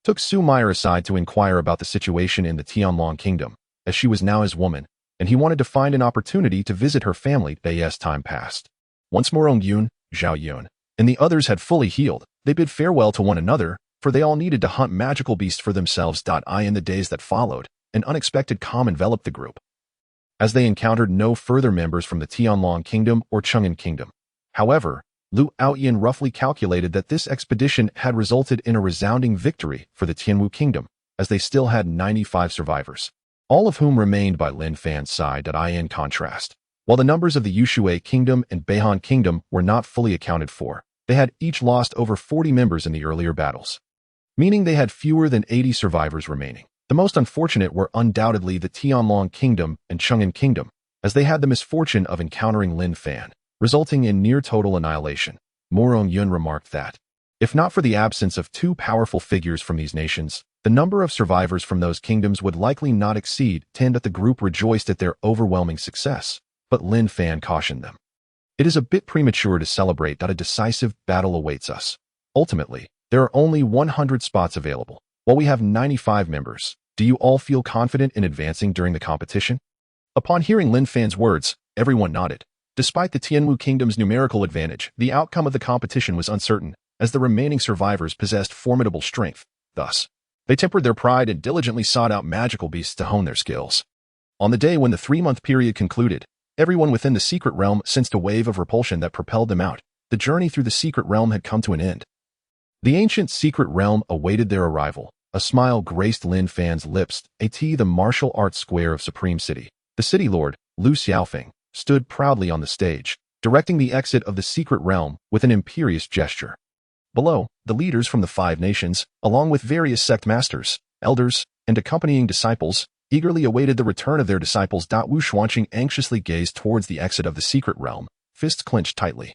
took Su Meyer aside to inquire about the situation in the Tianlong kingdom, as she was now his woman, and he wanted to find an opportunity to visit her family as time passed. Once Murong Yun, Zhao Yun, and the others had fully healed, they bid farewell to one another, for they all needed to hunt magical beasts for themselves. In the days that followed, an unexpected calm enveloped the group, as they encountered no further members from the Tianlong kingdom or Chang'an kingdom. However, Lu Outyin roughly calculated that this expedition had resulted in a resounding victory for the Tianwu kingdom, as they still had 95 survivors, all of whom remained by Lin Fan's side. In contrast, while the numbers of the Yushui kingdom and Beihan kingdom were not fully accounted for, they had each lost over 40 members in the earlier battles, meaning they had fewer than 80 survivors remaining. The most unfortunate were undoubtedly the Tianlong kingdom and Chang'an kingdom, as they had the misfortune of encountering Lin Fan, resulting in near-total annihilation. Murong Yun remarked that, if not for the absence of 2 powerful figures from these nations, the number of survivors from those kingdoms would likely not exceed 10. That the group rejoiced at their overwhelming success, but Lin Fan cautioned them. It is a bit premature to celebrate that a decisive battle awaits us. Ultimately, there are only 100 spots available, while we have 95 members. Do you all feel confident in advancing during the competition? Upon hearing Lin Fan's words, everyone nodded. Despite the Tianwu kingdom's numerical advantage, the outcome of the competition was uncertain, as the remaining survivors possessed formidable strength. Thus, they tempered their pride and diligently sought out magical beasts to hone their skills. On the day when the 3-month period concluded, everyone within the secret realm sensed a wave of repulsion that propelled them out. The journey through the secret realm had come to an end. The ancient secret realm awaited their arrival. A smile graced Lin Fan's lips. The martial arts square of Supreme City. The city lord, Lu Xiaofeng, stood proudly on the stage, directing the exit of the secret realm with an imperious gesture. Below, the leaders from the 5 nations, along with various sect masters, elders, and accompanying disciples, eagerly awaited the return of their disciples. Wu Xuanqing anxiously gazed towards the exit of the secret realm, fists clenched tightly,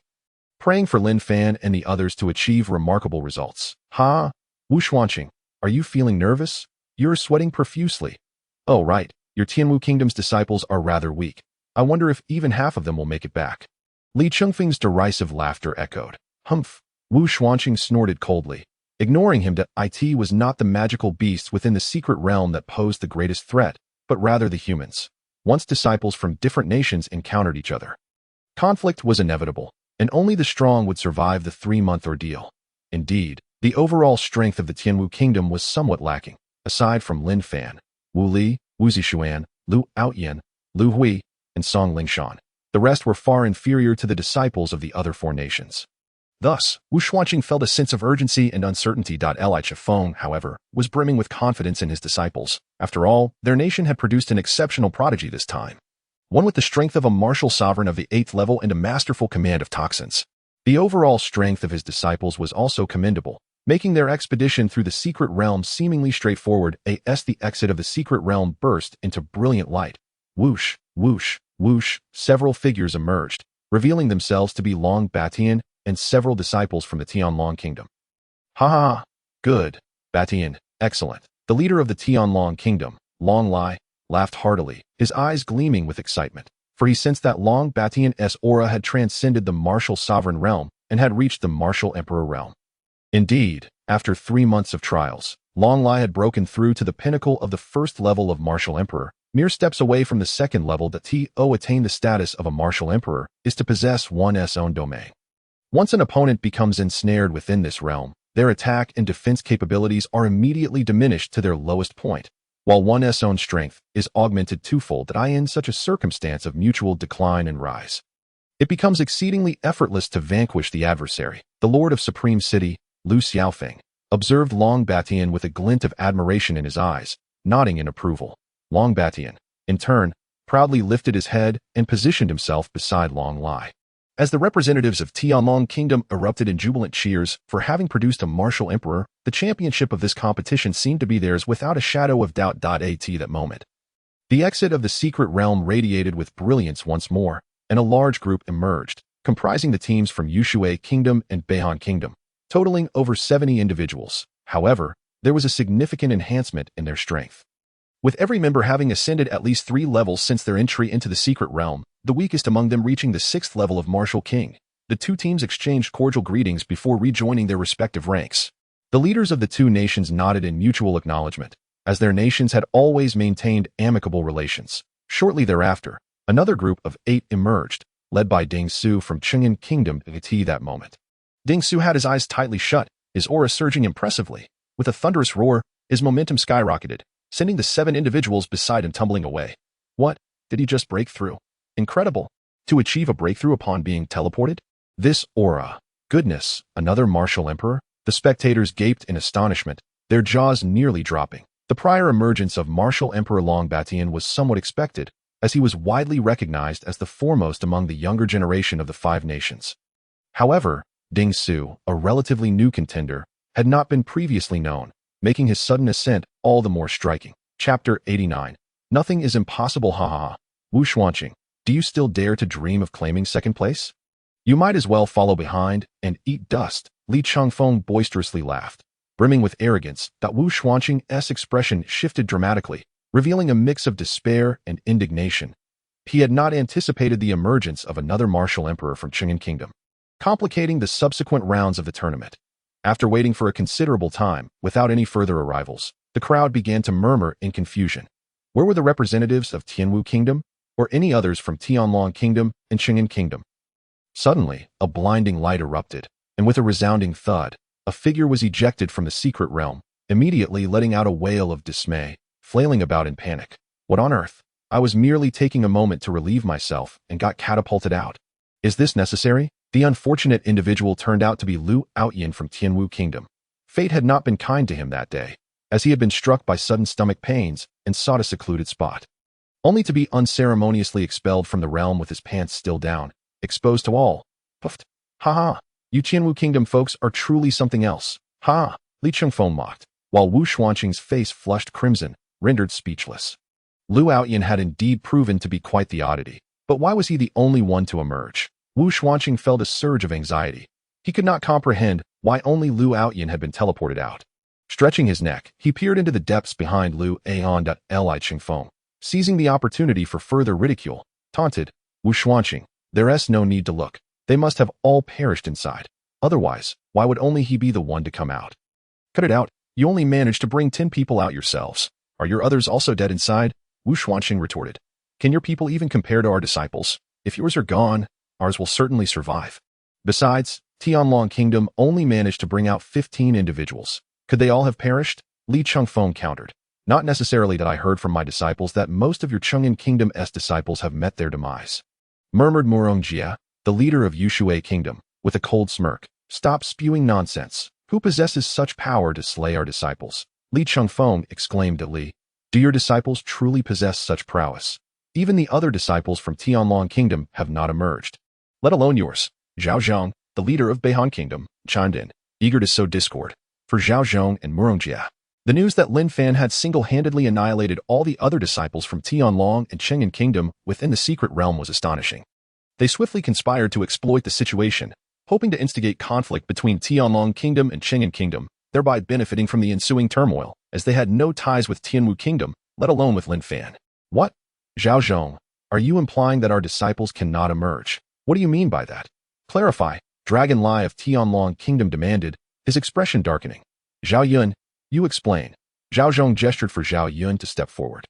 praying for Lin Fan and the others to achieve remarkable results. Wu Xuanqing, are you feeling nervous? You're sweating profusely. Oh right, your Tianwu kingdom's disciples are rather weak. I wonder if even half of them will make it back. Li Chengfeng's derisive laughter echoed. Humph. Wu Xuanqing snorted coldly, ignoring him. It was not the magical beasts within the secret realm that posed the greatest threat, but rather the humans. Once disciples from different nations encountered each other, conflict was inevitable, and only the strong would survive the 3-month ordeal. Indeed, The overall strength of the Tianwu kingdom was somewhat lacking. Aside from Lin Fan, Wu Li, Wu Zixuan, Lu Outyan, Lu Hui, and Song Lingshan, the rest were far inferior to the disciples of the other four nations. Thus, Wu Xuanqing felt a sense of urgency and uncertainty. Li Chifeng, however, was brimming with confidence in his disciples. After all, their nation had produced an exceptional prodigy this time, one with the strength of a martial sovereign of the 8th level and a masterful command of toxins. The overall strength of his disciples was also commendable, making their expedition through the secret realm seemingly straightforward. As the exit of the secret realm burst into brilliant light, whoosh, whoosh, whoosh, several figures emerged, revealing themselves to be Long Batian and several disciples from the Tianlong kingdom. Ha ha, good, Batian, excellent. The leader of the Tianlong kingdom, Long Lai, laughed heartily, his eyes gleaming with excitement, for he sensed that Long Batian's aura had transcended the martial sovereign realm and had reached the martial emperor realm. Indeed, after 3 months of trials, Long Lai had broken through to the pinnacle of the first level of martial emperor, mere steps away from the second level. That to attain the status of a martial emperor is to possess one's own domain. Once an opponent becomes ensnared within this realm, their attack and defense capabilities are immediately diminished to their lowest point, while one's own strength is augmented twofold. That in such a circumstance of mutual decline and rise, it becomes exceedingly effortless to vanquish the adversary. The Lord of Supreme City, Lu Xiaofeng, observed Long Batian with a glint of admiration in his eyes, nodding in approval. Long Batian, in turn, proudly lifted his head and positioned himself beside Long Lai. As the representatives of Tianlong Kingdom erupted in jubilant cheers for having produced a martial emperor, the championship of this competition seemed to be theirs without a shadow of doubt. At that moment, the exit of the secret realm radiated with brilliance once more, and a large group emerged, comprising the teams from Yushui Kingdom and Beihan Kingdom, totaling over 70 individuals. However, there was a significant enhancement in their strength. With every member having ascended at least 3 levels since their entry into the secret realm, the weakest among them reaching the 6th level of Martial King, the two teams exchanged cordial greetings before rejoining their respective ranks. The leaders of the two nations nodded in mutual acknowledgement, as their nations had always maintained amicable relations. Shortly thereafter, another group of 8 emerged, led by Ding Su from Cheng'an Kingdom. At that moment, Ding Su had his eyes tightly shut, his aura surging impressively. With a thunderous roar, his momentum skyrocketed, sending the 7 individuals beside him tumbling away. What? Did he just break through? Incredible. To achieve a breakthrough upon being teleported? This aura. Goodness, another martial emperor? The spectators gaped in astonishment, their jaws nearly dropping. The prior emergence of martial emperor Long Batian was somewhat expected, as he was widely recognized as the foremost among the younger generation of the 5 nations. However, Ding Su, a relatively new contender, had not been previously known, making his sudden ascent all the more striking. Chapter 89. Nothing is impossible. Ha ha ha. Wu Xuanqing, do you still dare to dream of claiming second place? You might as well follow behind and eat dust. Li Changfeng boisterously laughed, brimming with arrogance. Wu Xuanqing's expression shifted dramatically, revealing a mix of despair and indignation. He had not anticipated the emergence of another martial emperor from Cheng'an Kingdom, complicating the subsequent rounds of the tournament. After waiting for a considerable time, without any further arrivals, the crowd began to murmur in confusion. Where were the representatives of Tianwu Kingdom, or any others from Tianlong Kingdom and Cheng'an Kingdom? Suddenly, a blinding light erupted, and with a resounding thud, a figure was ejected from the secret realm, immediately letting out a wail of dismay, flailing about in panic. What on earth? I was merely taking a moment to relieve myself and got catapulted out. Is this necessary? The unfortunate individual turned out to be Lu Outyan from Tianwu Kingdom. Fate had not been kind to him that day, as he had been struck by sudden stomach pains and sought a secluded spot, only to be unceremoniously expelled from the realm with his pants still down, exposed to all. Puffed. Ha ha. You Tianwu Kingdom folks are truly something else. Ha! Li Chengfeng mocked, while Wu Xuanqing's face flushed crimson, rendered speechless. Lu Outyan had indeed proven to be quite the oddity, but why was he the only one to emerge? Wu Xuanqing felt a surge of anxiety. He could not comprehend why only Lu Outyan had been teleported out. Stretching his neck, he peered into the depths behind Lu Aon. Li Chengfeng, seizing the opportunity for further ridicule, taunted, Wu Xuanqing, there's no need to look. They must have all perished inside. Otherwise, why would only he be the one to come out? Cut it out. You only managed to bring 10 people out yourselves. Are your others also dead inside? Wu Xuanqing retorted. Can your people even compare to our disciples? If yours are gone, ours will certainly survive. Besides, Tianlong Kingdom only managed to bring out 15 individuals. Could they all have perished? Li Chengfeng countered. Not necessarily that I heard from my disciples that most of your Cheng'an Kingdom's disciples have met their demise. Murmured Murong Jie, the leader of Yushui Kingdom, with a cold smirk. Stop spewing nonsense. Who possesses such power to slay our disciples? Li Chengfeng exclaimed at Li. Do your disciples truly possess such prowess? Even the other disciples from Tianlong Kingdom have not emerged. Let alone yours. Zhao Zhong, the leader of Beihan Kingdom, chimed in, eager to sow discord. For Zhao Zhong and Murong Jie, the news that Lin Fan had single-handedly annihilated all the other disciples from Tianlong and Cheng'an Kingdom within the secret realm was astonishing. They swiftly conspired to exploit the situation, hoping to instigate conflict between Tianlong Kingdom and Cheng'an Kingdom, thereby benefiting from the ensuing turmoil, as they had no ties with Tianwu Kingdom, let alone with Lin Fan. What? Zhao Zhong, are you implying that our disciples cannot emerge? What do you mean by that? Clarify, Dragon Lai of Tianlong Kingdom demanded, his expression darkening. Zhao Yun, you explain. Zhao Zhong gestured for Zhao Yun to step forward.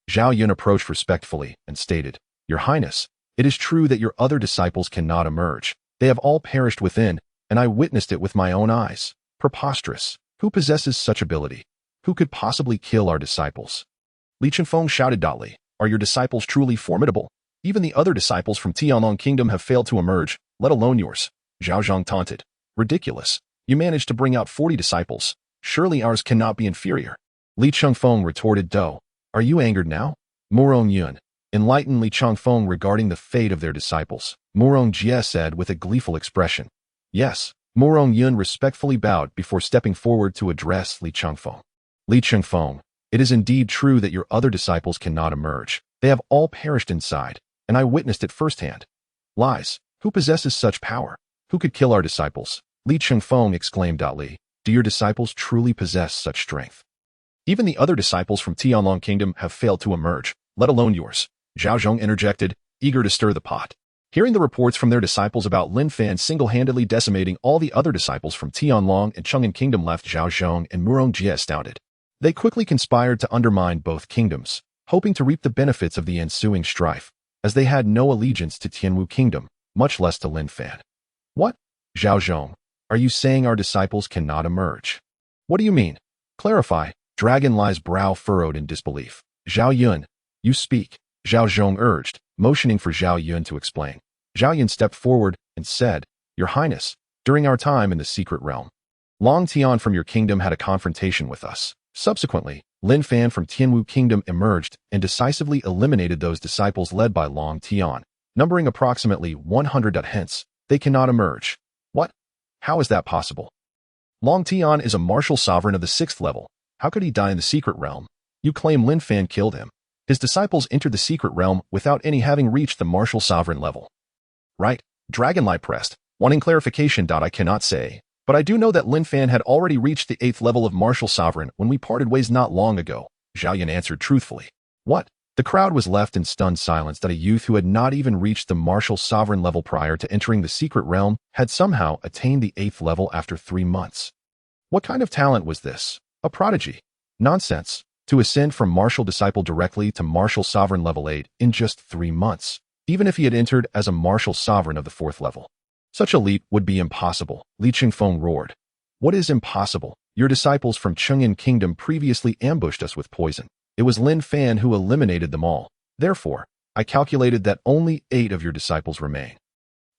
Zhao Yun approached respectfully and stated, Your Highness, it is true that your other disciples cannot emerge. They have all perished within, and I witnessed it with my own eyes. Preposterous. Who possesses such ability? Who could possibly kill our disciples? Li Chengfeng shouted dotly, Are your disciples truly formidable? Even the other disciples from Tianlong Kingdom have failed to emerge, let alone yours. Zhao Zhong taunted. Ridiculous. You managed to bring out 40 disciples. Surely ours cannot be inferior. Li Chengfeng retorted, Do. Are you angered now? Murong Yun, enlighten Li Chengfeng regarding the fate of their disciples. Murong Jie said with a gleeful expression. Yes. Murong Yun respectfully bowed before stepping forward to address Li Chengfeng. Li Chengfeng, it is indeed true that your other disciples cannot emerge. They have all perished inside, and I witnessed it firsthand. Lies. Who possesses such power? Who could kill our disciples? Li Chengfeng exclaimed. Li, do your disciples truly possess such strength? Even the other disciples from Tianlong Kingdom have failed to emerge, let alone yours. Zhao Zhong interjected, eager to stir the pot. Hearing the reports from their disciples about Lin Fan single-handedly decimating all the other disciples from Tianlong and Cheng'an Kingdom left Zhao Zhong and Murong Jie astounded. They quickly conspired to undermine both kingdoms, hoping to reap the benefits of the ensuing strife, as they had no allegiance to Tianwu Kingdom, much less to Lin Fan. What? Zhao Zhong, are you saying our disciples cannot emerge? What do you mean? Clarify. Dragon Lai's brow furrowed in disbelief. Zhao Yun, you speak, Zhao Zhong urged, motioning for Zhao Yun to explain. Zhao Yun stepped forward and said, Your Highness, during our time in the secret realm, Long Tian from your kingdom had a confrontation with us. Subsequently, Lin Fan from Tianwu Kingdom emerged and decisively eliminated those disciples led by Long Tian, numbering approximately 100. Hence, they cannot emerge. What? How is that possible? Long Tian is a martial sovereign of the 6th level. How could he die in the secret realm? You claim Lin Fan killed him. His disciples entered the secret realm without any having reached the martial sovereign level. Right, Dragonlight pressed, wanting clarification. I cannot say, but I do know that Lin Fan had already reached the 8th level of martial sovereign when we parted ways not long ago, Zhao Yun answered truthfully. What? The crowd was left in stunned silence that a youth who had not even reached the martial sovereign level prior to entering the secret realm had somehow attained the 8th level after 3 months. What kind of talent was this? A prodigy. Nonsense. To ascend from martial disciple directly to martial sovereign level 8 in just 3 months, even if he had entered as a martial sovereign of the 4th level. Such a leap would be impossible, Li Chengfeng roared. What is impossible? Your disciples from Cheng'an Kingdom previously ambushed us with poison. It was Lin Fan who eliminated them all. Therefore, I calculated that only 8 of your disciples remain.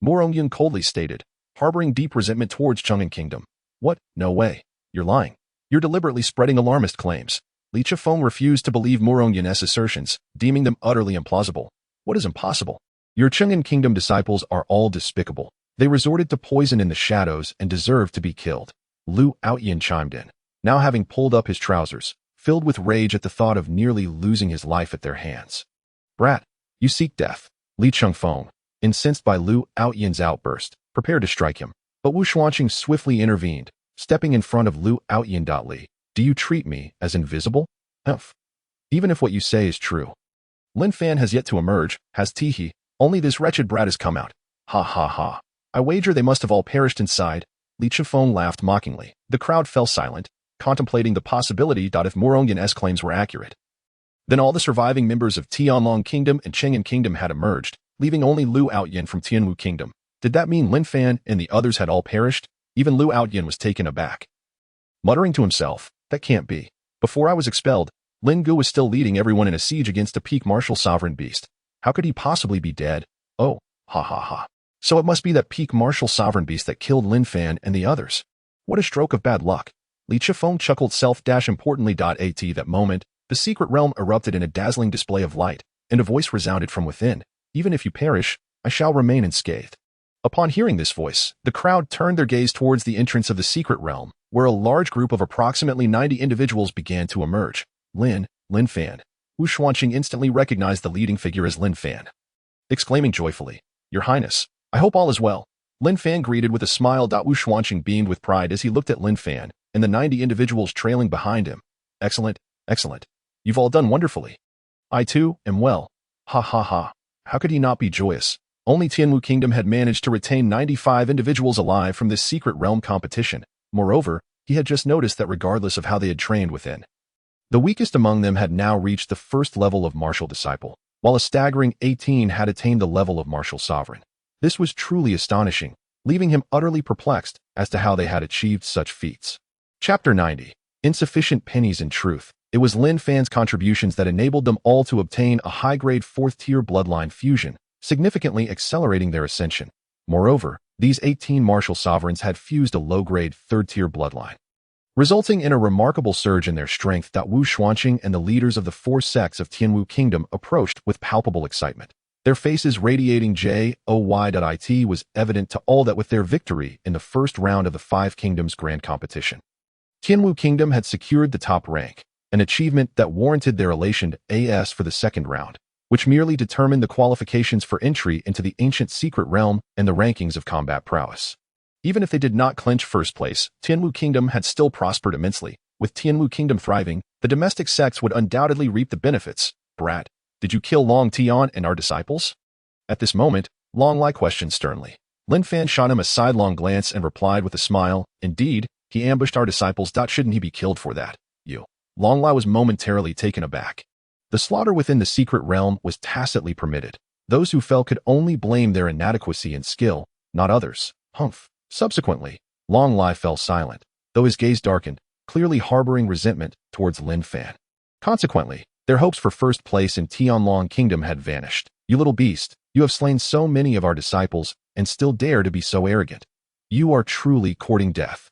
Murong Yun coldly stated, harboring deep resentment towards Cheng'an Kingdom. What? No way. You're lying. You're deliberately spreading alarmist claims. Li Chengfeng refused to believe Murong Yun's assertions, deeming them utterly implausible. What is impossible? Your Cheng'an Kingdom disciples are all despicable. They resorted to poison in the shadows and deserve to be killed. Lu Outyin chimed in, now having pulled up his trousers, filled with rage at the thought of nearly losing his life at their hands. Brat, you seek death. Li Chengfeng, incensed by Lu Outyin's outburst, prepared to strike him, but Wu Xuanqing swiftly intervened, stepping in front of Lu Outyin. Li, do you treat me as invisible? Humph. Even if what you say is true. Lin Fan has yet to emerge, has Teehee, only this wretched brat has come out. Ha ha ha. I wager they must have all perished inside. Li Chengfeng laughed mockingly. The crowd fell silent, contemplating the possibility if Murong Yun's claims were accurate. Then all the surviving members of Tianlong Kingdom and Cheng'an Kingdom had emerged, leaving only Lu Outyin from Tianwu Kingdom. Did that mean Lin Fan and the others had all perished? Even Lu Outyin was taken aback. Muttering to himself, that can't be. Before I was expelled, Lin Gu was still leading everyone in a siege against a peak martial sovereign beast. How could he possibly be dead? Oh, ha ha ha. So it must be that peak martial sovereign beast that killed Lin Fan and the others. What a stroke of bad luck. Li Chifeng chuckled self-importantly. At that moment, the secret realm erupted in a dazzling display of light, and a voice resounded from within. Even if you perish, I shall remain unscathed. Upon hearing this voice, the crowd turned their gaze towards the entrance of the secret realm, where a large group of approximately 90 individuals began to emerge. Lin Fan. Wu Xuanqing instantly recognized the leading figure as Lin Fan. Exclaiming joyfully, Your Highness, I hope all is well. Lin Fan greeted with a smile. Wu Xuanqing beamed with pride as he looked at Lin Fan and the 90 individuals trailing behind him. Excellent, excellent. You've all done wonderfully. I too am well. Ha ha ha. How could he not be joyous? Only Tianwu Kingdom had managed to retain 95 individuals alive from this secret realm competition. Moreover, he had just noticed that regardless of how they had trained within, the weakest among them had now reached the first level of martial disciple, while a staggering 18 had attained the level of martial sovereign. This was truly astonishing, leaving him utterly perplexed as to how they had achieved such feats. Chapter 90. Insufficient pennies in truth. It was Lin Fan's contributions that enabled them all to obtain a high-grade 4th-tier bloodline fusion, significantly accelerating their ascension. Moreover, these 18 martial sovereigns had fused a low-grade 3rd-tier bloodline, resulting in a remarkable surge in their strength. Wu Xuanqing and the leaders of the 4 sects of Tianwu Kingdom approached with palpable excitement. Their faces radiating joy. It was evident to all that with their victory in the first round of the 5 Kingdoms Grand Competition, Tianwu Kingdom had secured the top rank, an achievement that warranted their elation as for the second round, which merely determined the qualifications for entry into the ancient secret realm and the rankings of combat prowess. Even if they did not clinch first place, Tianwu Kingdom had still prospered immensely. With Tianwu Kingdom thriving, the domestic sects would undoubtedly reap the benefits. Brat, did you kill Long Tian and our disciples? At this moment, Long Lai questioned sternly. Lin Fan shot him a sidelong glance and replied with a smile, Indeed, he ambushed our disciples. Shouldn't he be killed for that? You. Long Lai was momentarily taken aback. The slaughter within the secret realm was tacitly permitted. Those who fell could only blame their inadequacy and skill, not others. Humph. Subsequently, Long Lai fell silent, though his gaze darkened, clearly harboring resentment towards Lin Fan. Consequently, their hopes for first place in Tianlong Kingdom had vanished. You little beast, you have slain so many of our disciples and still dare to be so arrogant. You are truly courting death.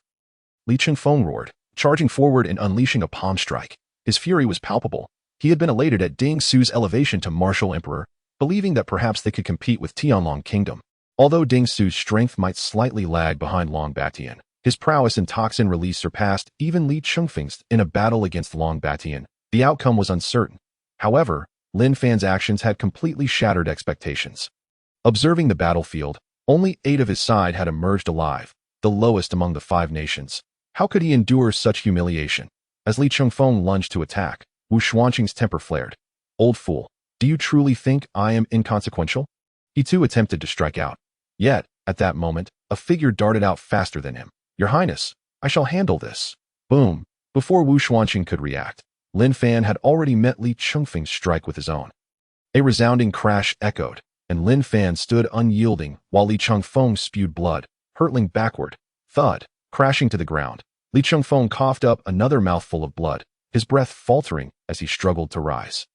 Li Chifeng roared, charging forward and unleashing a palm strike. His fury was palpable. He had been elated at Ding Su's elevation to martial emperor, believing that perhaps they could compete with Tianlong Kingdom. Although Ding Su's strength might slightly lag behind Long Batian, his prowess in toxin release surpassed even Li Chengfeng's in a battle against Long Batian. The outcome was uncertain. However, Lin Fan's actions had completely shattered expectations. Observing the battlefield, only 8 of his side had emerged alive, the lowest among the 5 nations. How could he endure such humiliation? As Li Chengfeng lunged to attack, Wu Xuanqing's temper flared. Old fool, do you truly think I am inconsequential? He too attempted to strike out. Yet, at that moment, a figure darted out faster than him. Your Highness, I shall handle this. Boom. Before Wu Xuanqing could react, Lin Fan had already met Li Chengfeng's strike with his own. A resounding crash echoed, and Lin Fan stood unyielding while Li Chengfeng spewed blood, hurtling backward. Thud. Crashing to the ground, Li Chengfeng coughed up another mouthful of blood, his breath faltering as he struggled to rise.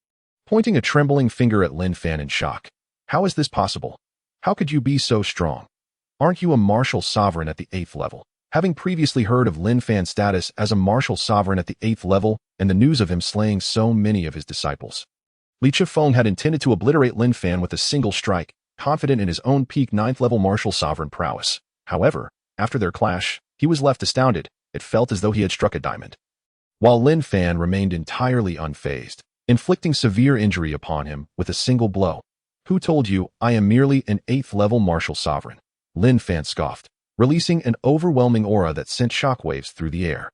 Pointing a trembling finger at Lin Fan in shock. How is this possible? How could you be so strong? Aren't you a martial sovereign at the 8th level? Having previously heard of Lin Fan's status as a martial sovereign at the 8th level and the news of him slaying so many of his disciples, Li Chifeng had intended to obliterate Lin Fan with a single strike, confident in his own peak 9th level martial sovereign prowess. However, after their clash, he was left astounded. It felt as though he had struck a diamond. While Lin Fan remained entirely unfazed, inflicting severe injury upon him with a single blow. Who told you I am merely an 8th level martial sovereign? Lin Fan scoffed, releasing an overwhelming aura that sent shockwaves through the air.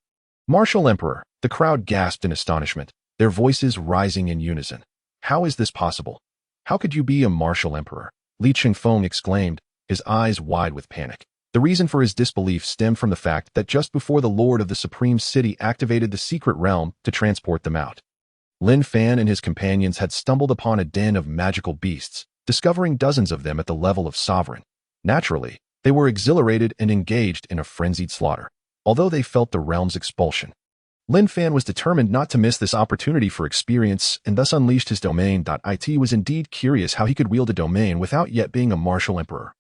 Martial Emperor, the crowd gasped in astonishment, their voices rising in unison. How is this possible? How could you be a martial emperor? Li Chengfeng exclaimed, his eyes wide with panic. The reason for his disbelief stemmed from the fact that just before the Lord of the Supreme City activated the secret realm to transport them out, Lin Fan and his companions had stumbled upon a den of magical beasts, discovering dozens of them at the level of sovereign. Naturally, they were exhilarated and engaged in a frenzied slaughter, although they felt the realm's expulsion. Lin Fan was determined not to miss this opportunity for experience and thus unleashed his domain. It was indeed curious how he could wield a domain without yet being a martial emperor.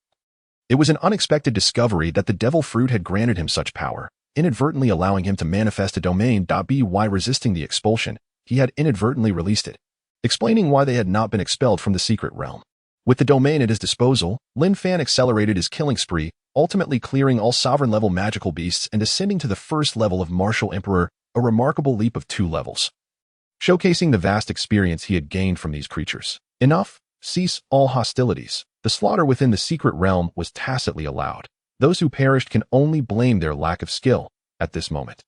It was an unexpected discovery that the devil fruit had granted him such power, inadvertently allowing him to manifest a domain. By resisting the expulsion, he had inadvertently released it, explaining why they had not been expelled from the secret realm. With the domain at his disposal, Lin Fan accelerated his killing spree, ultimately clearing all sovereign-level magical beasts and ascending to the first level of martial emperor, a remarkable leap of 2 levels. Showcasing the vast experience he had gained from these creatures. Enough, cease all hostilities. The slaughter within the secret realm was tacitly allowed. Those who perished can only blame their lack of skill at this moment.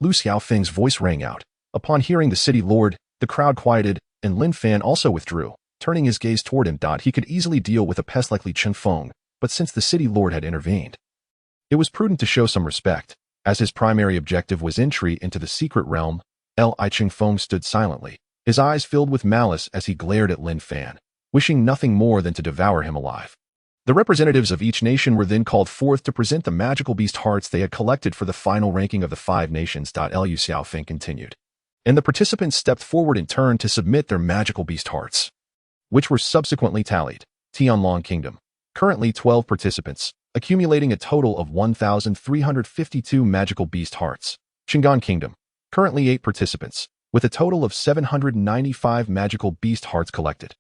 Lu Xiaofeng's voice rang out. Upon hearing the city lord, the crowd quieted, and Lin Fan also withdrew, turning his gaze toward him. He could easily deal with a pest like Li Chengfeng, but since the city lord had intervened, it was prudent to show some respect. As his primary objective was entry into the secret realm, Li Chengfeng stood silently, his eyes filled with malice as he glared at Lin Fan, wishing nothing more than to devour him alive. The representatives of each nation were then called forth to present the magical beast hearts they had collected for the final ranking of the 5 nations. Lu Xiaofeng continued, and the participants stepped forward in turn to submit their magical beast hearts, which were subsequently tallied. Tianlong Kingdom, currently 12 participants, accumulating a total of 1,352 magical beast hearts. Shingan Kingdom, currently 8 participants, with a total of 795 magical beast hearts collected.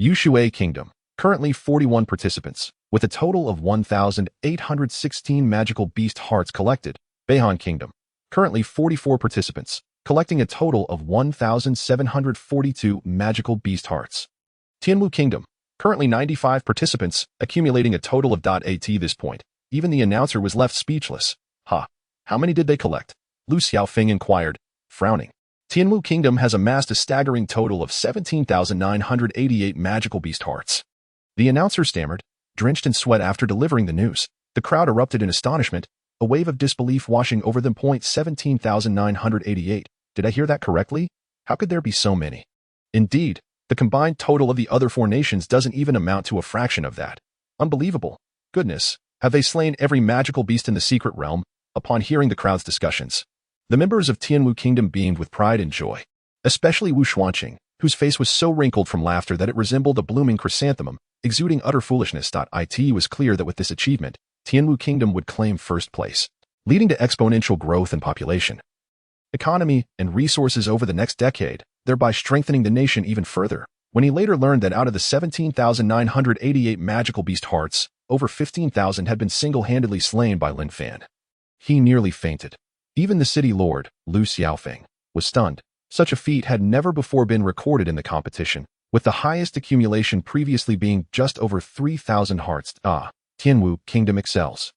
Yushui Kingdom, currently 41 participants, with a total of 1,816 magical beast hearts collected. Beihan Kingdom, currently 44 participants, collecting a total of 1,742 magical beast hearts. Tianwu Kingdom, currently 95 participants, accumulating a total of at this point. Even the announcer was left speechless. How many did they collect? Lu Xiaofeng inquired, frowning. Tianwu Kingdom has amassed a staggering total of 17,988 magical beast hearts. The announcer stammered, drenched in sweat after delivering the news. The crowd erupted in astonishment, a wave of disbelief washing over them. 17,988. Did I hear that correctly? How could there be so many? Indeed, the combined total of the other 4 nations doesn't even amount to a fraction of that. Unbelievable. Goodness, have they slain every magical beast in the secret realm? Upon hearing the crowd's discussions, the members of Tianwu Kingdom beamed with pride and joy, especially Wu Xuanqing, whose face was so wrinkled from laughter that it resembled a blooming chrysanthemum, exuding utter foolishness. It was clear that with this achievement, Tianwu Kingdom would claim first place, leading to exponential growth in population, economy, and resources over the next decade, thereby strengthening the nation even further. When he later learned that out of the 17,988 magical beast hearts, over 15,000 had been single-handedly slain by Lin Fan, he nearly fainted. Even the city lord, Lu Xiaofeng, was stunned. Such a feat had never before been recorded in the competition, with the highest accumulation previously being just over 3,000 hearts. Tianwu Kingdom excels.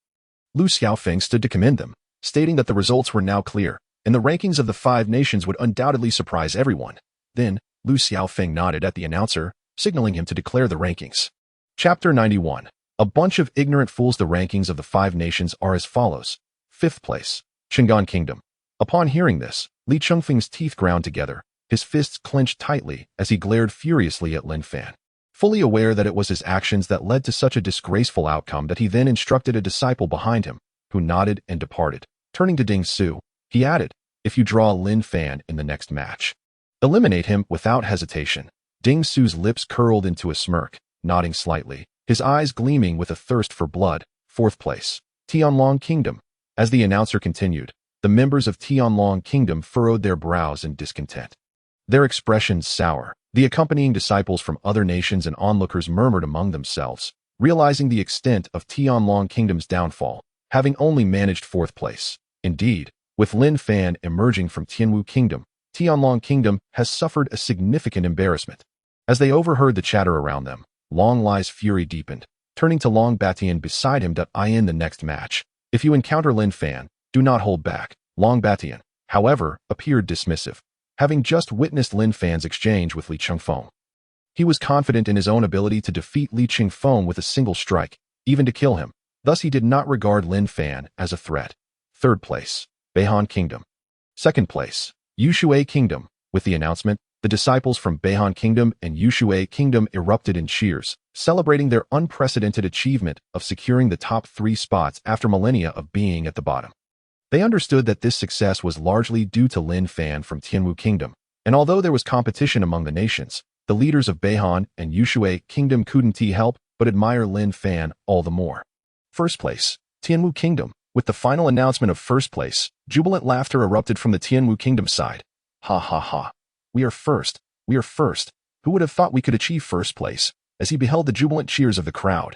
Lu Xiaofeng stood to commend them, stating that the results were now clear, and the rankings of the 5 nations would undoubtedly surprise everyone. Then, Lu Xiaofeng nodded at the announcer, signaling him to declare the rankings. Chapter 91. A bunch of ignorant fools. The rankings of the 5 nations are as follows. 5th place, Shingan Kingdom. Upon hearing this, Li Chengfeng's teeth ground together, his fists clenched tightly as he glared furiously at Lin Fan. Fully aware that it was his actions that led to such a disgraceful outcome, that he then instructed a disciple behind him, who nodded and departed. Turning to Ding Su, he added, if you draw Lin Fan in the next match, eliminate him without hesitation. Ding Su's lips curled into a smirk, nodding slightly, his eyes gleaming with a thirst for blood. 4th place, Tianlong Kingdom. As the announcer continued, the members of Tianlong Kingdom furrowed their brows in discontent, their expressions sour. The accompanying disciples from other nations and onlookers murmured among themselves, realizing the extent of Tianlong Kingdom's downfall, having only managed 4th place. Indeed, with Lin Fan emerging from Tianwu Kingdom, Tianlong Kingdom has suffered a significant embarrassment. As they overheard the chatter around them, Long Lai's fury deepened, turning to Long Batian beside him. In the next match, if you encounter Lin Fan, do not hold back. Long Batian, however, appeared dismissive, having just witnessed Lin Fan's exchange with Li Chengfeng. He was confident in his own ability to defeat Li Chengfeng with a single strike, even to kill him. Thus he did not regard Lin Fan as a threat. 3rd place, Beihan Kingdom. 2nd place, Yushui Kingdom. With the announcement, The disciples from Beihan Kingdom and Yushui Kingdom erupted in cheers, celebrating their unprecedented achievement of securing the top 3 spots after millennia of being at the bottom. They understood that this success was largely due to Lin Fan from Tianwu Kingdom, and although there was competition among the nations, the leaders of Beihan and Yushui Kingdom couldn't help but admire Lin Fan all the more. First place, Tianwu Kingdom. With the final announcement of first place, jubilant laughter erupted from the Tianwu Kingdom side. Ha ha ha. We are first. We are first. Who would have thought we could achieve first place? As he beheld the jubilant cheers of the crowd,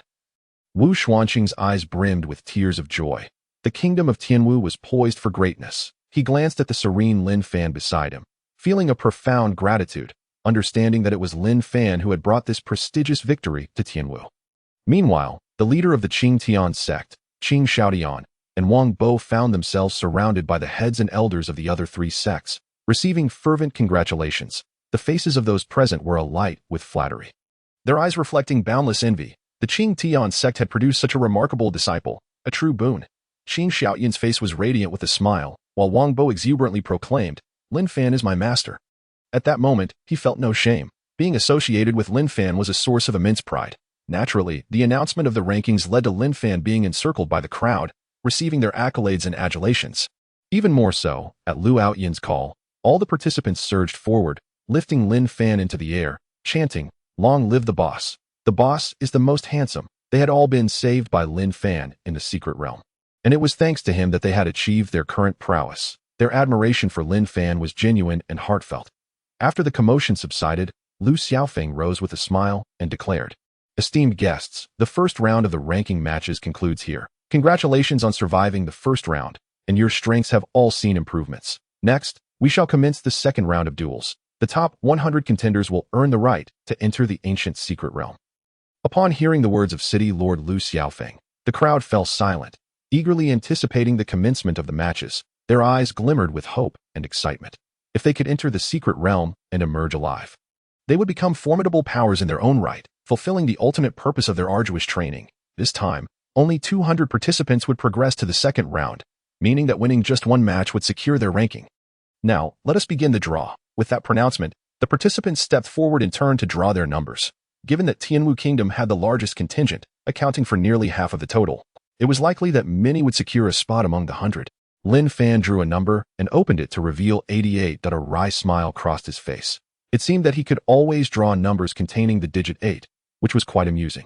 Wu Xuanqing's eyes brimmed with tears of joy. The kingdom of Tianwu was poised for greatness. He glanced at the serene Lin Fan beside him, feeling a profound gratitude, understanding that it was Lin Fan who had brought this prestigious victory to Tianwu. Meanwhile, the leader of the Qing Tian sect, Qing Shaotian, and Wang Bo found themselves surrounded by the heads and elders of the other 3 sects, receiving fervent congratulations. The faces of those present were alight with flattery, their eyes reflecting boundless envy. The Qing Tian sect had produced such a remarkable disciple, a true boon. Qing Shaotian's face was radiant with a smile, while Wang Bo exuberantly proclaimed, "Lin Fan is my master." At that moment, he felt no shame. Being associated with Lin Fan was a source of immense pride. Naturally, the announcement of the rankings led to Lin Fan being encircled by the crowd, receiving their accolades and adulations. Even more so, at Lu Outyan's call, all the participants surged forward, lifting Lin Fan into the air, chanting, "Long live the boss. The boss is the most handsome." They had all been saved by Lin Fan in the secret realm, and it was thanks to him that they had achieved their current prowess. Their admiration for Lin Fan was genuine and heartfelt. After the commotion subsided, Lu Xiaofeng rose with a smile and declared, "Esteemed guests, the first round of the ranking matches concludes here. Congratulations on surviving the first round, and your strengths have all seen improvements. Next, we shall commence the second round of duels. The top 100 contenders will earn the right to enter the ancient secret realm." Upon hearing the words of City Lord Lu Xiaofeng, the crowd fell silent, eagerly anticipating the commencement of the matches. Their eyes glimmered with hope and excitement. If they could enter the secret realm and emerge alive, they would become formidable powers in their own right, fulfilling the ultimate purpose of their arduous training. This time, only 200 participants would progress to the second round, meaning that winning just one match would secure their ranking. Now, let us begin the draw. With that pronouncement, the participants stepped forward in turn to draw their numbers. Given that Tianwu Kingdom had the largest contingent, accounting for nearly half of the total, it was likely that many would secure a spot among the 100. Lin Fan drew a number and opened it to reveal 88. A wry smile crossed his face. It seemed that he could always draw numbers containing the digit 8, which was quite amusing.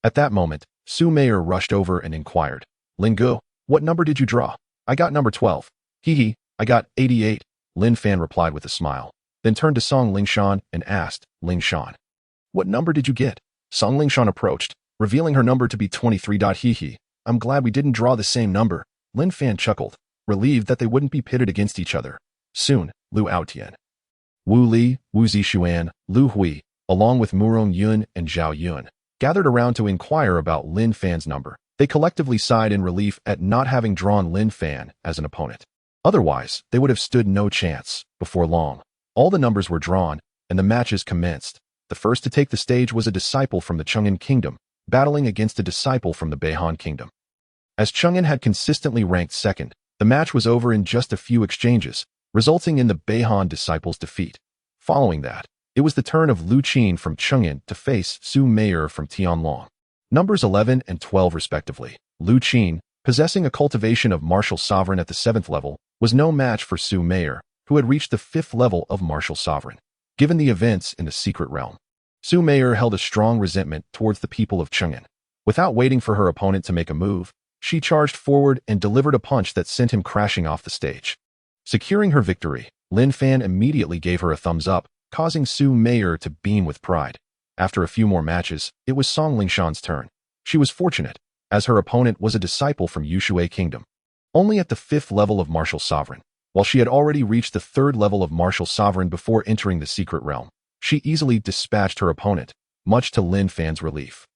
At that moment, Su Meier rushed over and inquired, "Lin Gu, what number did you draw?" "I got number 12. Hee, I got 88. Lin Fan replied with a smile, then turned to Song Lingshan and asked, "Lingshan, what number did you get?" Song Lingshan approached, revealing her number to be 23. Hee, "I'm glad we didn't draw the same number." Lin Fan chuckled, relieved that they wouldn't be pitted against each other. Soon, Lu Outyan, Wu Li, Wu Zixuan, Lu Hui, along with Murong Yun and Zhao Yun, gathered around to inquire about Lin Fan's number. They collectively sighed in relief at not having drawn Lin Fan as an opponent. Otherwise, they would have stood no chance. Before long, all the numbers were drawn, and the matches commenced. The first to take the stage was a disciple from the Cheng'an Kingdom, battling against a disciple from the Beihan Kingdom. As Cheng'an had consistently ranked second, the match was over in just a few exchanges, resulting in the Beihan disciples' defeat. Following that, it was the turn of Lu Qin from Cheng'an to face Su Meier from Tianlong. Numbers 11 and 12 respectively. Lu Qin, possessing a cultivation of martial sovereign at the 7th level, was no match for Su Meier, who had reached the 5th level of martial sovereign. Given the events in the secret realm, Su Meier held a strong resentment towards the people of Cheng'an. Without waiting for her opponent to make a move, she charged forward and delivered a punch that sent him crashing off the stage. Securing her victory, Lin Fan immediately gave her a thumbs up, causing Su Meier to beam with pride. After a few more matches, it was Song Lingshan's turn. She was fortunate, as her opponent was a disciple from Yushui Kingdom, only at the 5th level of martial sovereign. While she had already reached the 3rd level of martial sovereign before entering the secret realm, she easily dispatched her opponent, much to Lin Fan's relief,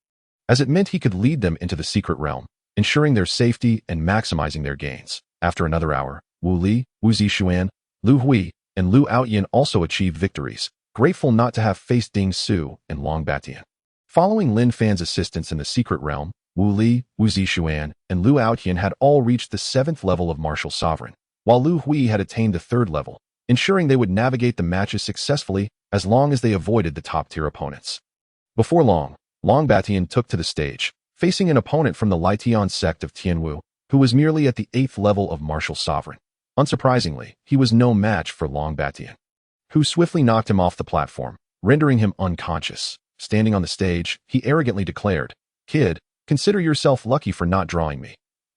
as it meant he could lead them into the secret realm, ensuring their safety and maximizing their gains. After another hour, Wu Li, Wu Zixuan, Lu Hui, and Lu Outyan also achieved victories, grateful not to have faced Ding Su and Long Batian. Following Lin Fan's assistance in the secret realm, Wu Li, Wu Zixuan, and Lu Outyan had all reached the 7th level of martial sovereign, while Lu Hui had attained the 3rd level, ensuring they would navigate the matches successfully as long as they avoided the top-tier opponents. Before long, Long Batian took to the stage, facing an opponent from the Litian sect of Tianwu, who was merely at the 8th level of martial sovereign. Unsurprisingly, he was no match for Long Batian, who swiftly knocked him off the platform, rendering him unconscious. Standing on the stage, he arrogantly declared, "Kid, consider yourself lucky for not drawing me.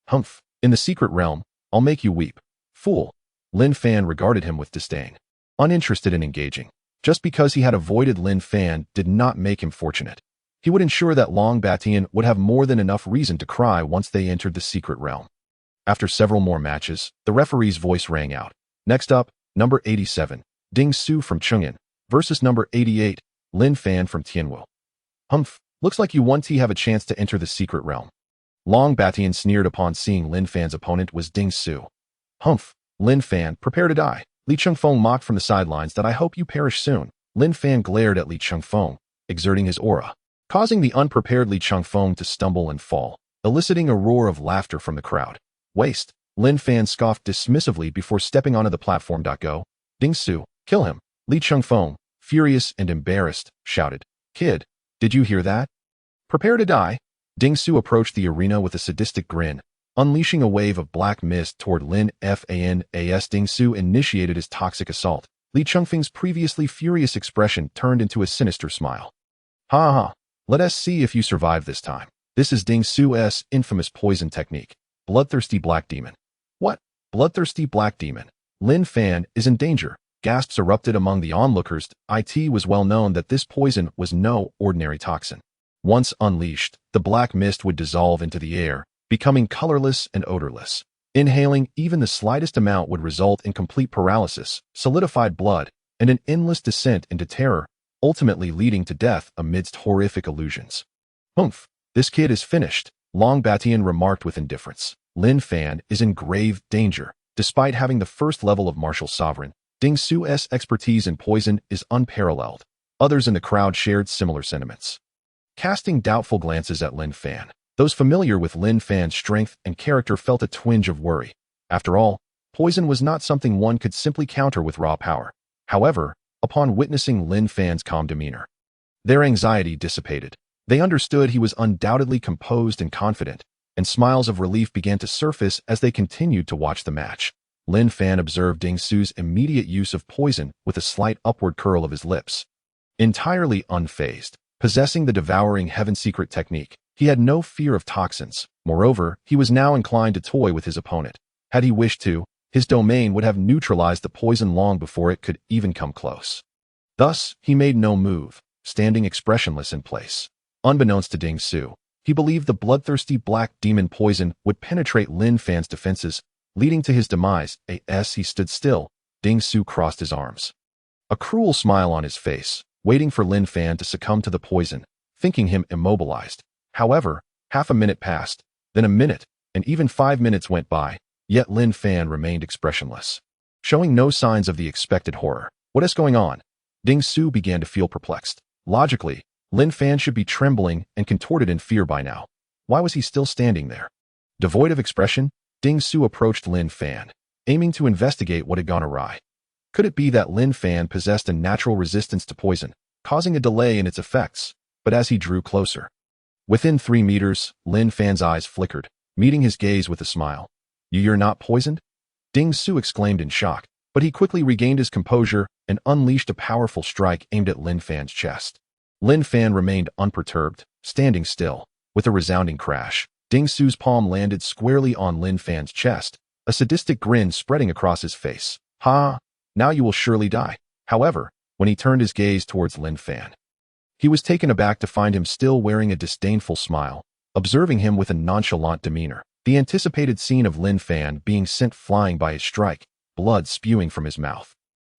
Humph, in the secret realm, I'll make you weep. Fool." Lin Fan regarded him with disdain, uninterested in engaging. Just because he had avoided Lin Fan did not make him fortunate. He would ensure that Long Batian would have more than enough reason to cry once they entered the secret realm. After several more matches, the referee's voice rang out. Next up, number 87, Ding Su from Chung'an, versus number 88, Lin Fan from Tianwu. Humph, looks like you once have a chance to enter the secret realm. Long Batian sneered upon seeing Lin Fan's opponent was Ding Su. Humph, Lin Fan, prepare to die. Li Chengfeng mocked from the sidelines that I hope you perish soon. Lin Fan glared at Li Chengfeng, exerting his aura, causing the unprepared Li Chengfeng to stumble and fall, eliciting a roar of laughter from the crowd. Waste, Lin Fan scoffed dismissively before stepping onto the platform. Go. Ding Su, kill him. Li Chengfeng, furious and embarrassed, shouted. Kid, did you hear that? Prepare to die. Ding Su approached the arena with a sadistic grin, unleashing a wave of black mist toward Lin Fan's. Ding Su initiated his toxic assault. Li Chengfeng's previously furious expression turned into a sinister smile. Ha ha, let us see if you survive this time. This is Ding Su's infamous poison technique. Bloodthirsty Black Demon. What? Bloodthirsty Black Demon. Lin Fan is in danger. Gasps erupted among the onlookers. It was well known that this poison was no ordinary toxin. Once unleashed, the black mist would dissolve into the air, becoming colorless and odorless. Inhaling even the slightest amount would result in complete paralysis, solidified blood, and an endless descent into terror, ultimately leading to death amidst horrific illusions. Humph, this kid is finished, Long Batian remarked with indifference. Lin Fan is in grave danger. Despite having the first level of martial sovereign, Ding Su's expertise in poison is unparalleled. Others in the crowd shared similar sentiments, casting doubtful glances at Lin Fan. Those familiar with Lin Fan's strength and character felt a twinge of worry. After all, poison was not something one could simply counter with raw power. However, upon witnessing Lin Fan's calm demeanor, their anxiety dissipated. They understood he was undoubtedly composed and confident, and smiles of relief began to surface as they continued to watch the match. Lin Fan observed Ding Su's immediate use of poison with a slight upward curl of his lips. Entirely unfazed, possessing the devouring heaven secret technique, he had no fear of toxins. Moreover, he was now inclined to toy with his opponent. Had he wished to, his domain would have neutralized the poison long before it could even come close. Thus, he made no move, standing expressionless in place. Unbeknownst to Ding Su, he believed the bloodthirsty black demon poison would penetrate Lin Fan's defenses, leading to his demise. As he stood still, Ding Su crossed his arms, a cruel smile on his face, waiting for Lin Fan to succumb to the poison, thinking him immobilized. However, half a minute passed, then a minute, and even 5 minutes went by, yet Lin Fan remained expressionless, showing no signs of the expected horror. What is going on? Ding Su began to feel perplexed. Logically, Lin Fan should be trembling and contorted in fear by now. Why was he still standing there? Devoid of expression, Ding Su approached Lin Fan, aiming to investigate what had gone awry. Could it be that Lin Fan possessed a natural resistance to poison, causing a delay in its effects? But as he drew closer, within 3 meters, Lin Fan's eyes flickered, meeting his gaze with a smile. You're not poisoned? Ding Su exclaimed in shock, but he quickly regained his composure and unleashed a powerful strike aimed at Lin Fan's chest. Lin Fan remained unperturbed, standing still. With a resounding crash, Ding Su's palm landed squarely on Lin Fan's chest, a sadistic grin spreading across his face. Ha! Now you will surely die. However, when he turned his gaze towards Lin Fan, he was taken aback to find him still wearing a disdainful smile, observing him with a nonchalant demeanor. The anticipated scene of Lin Fan being sent flying by his strike, blood spewing from his mouth,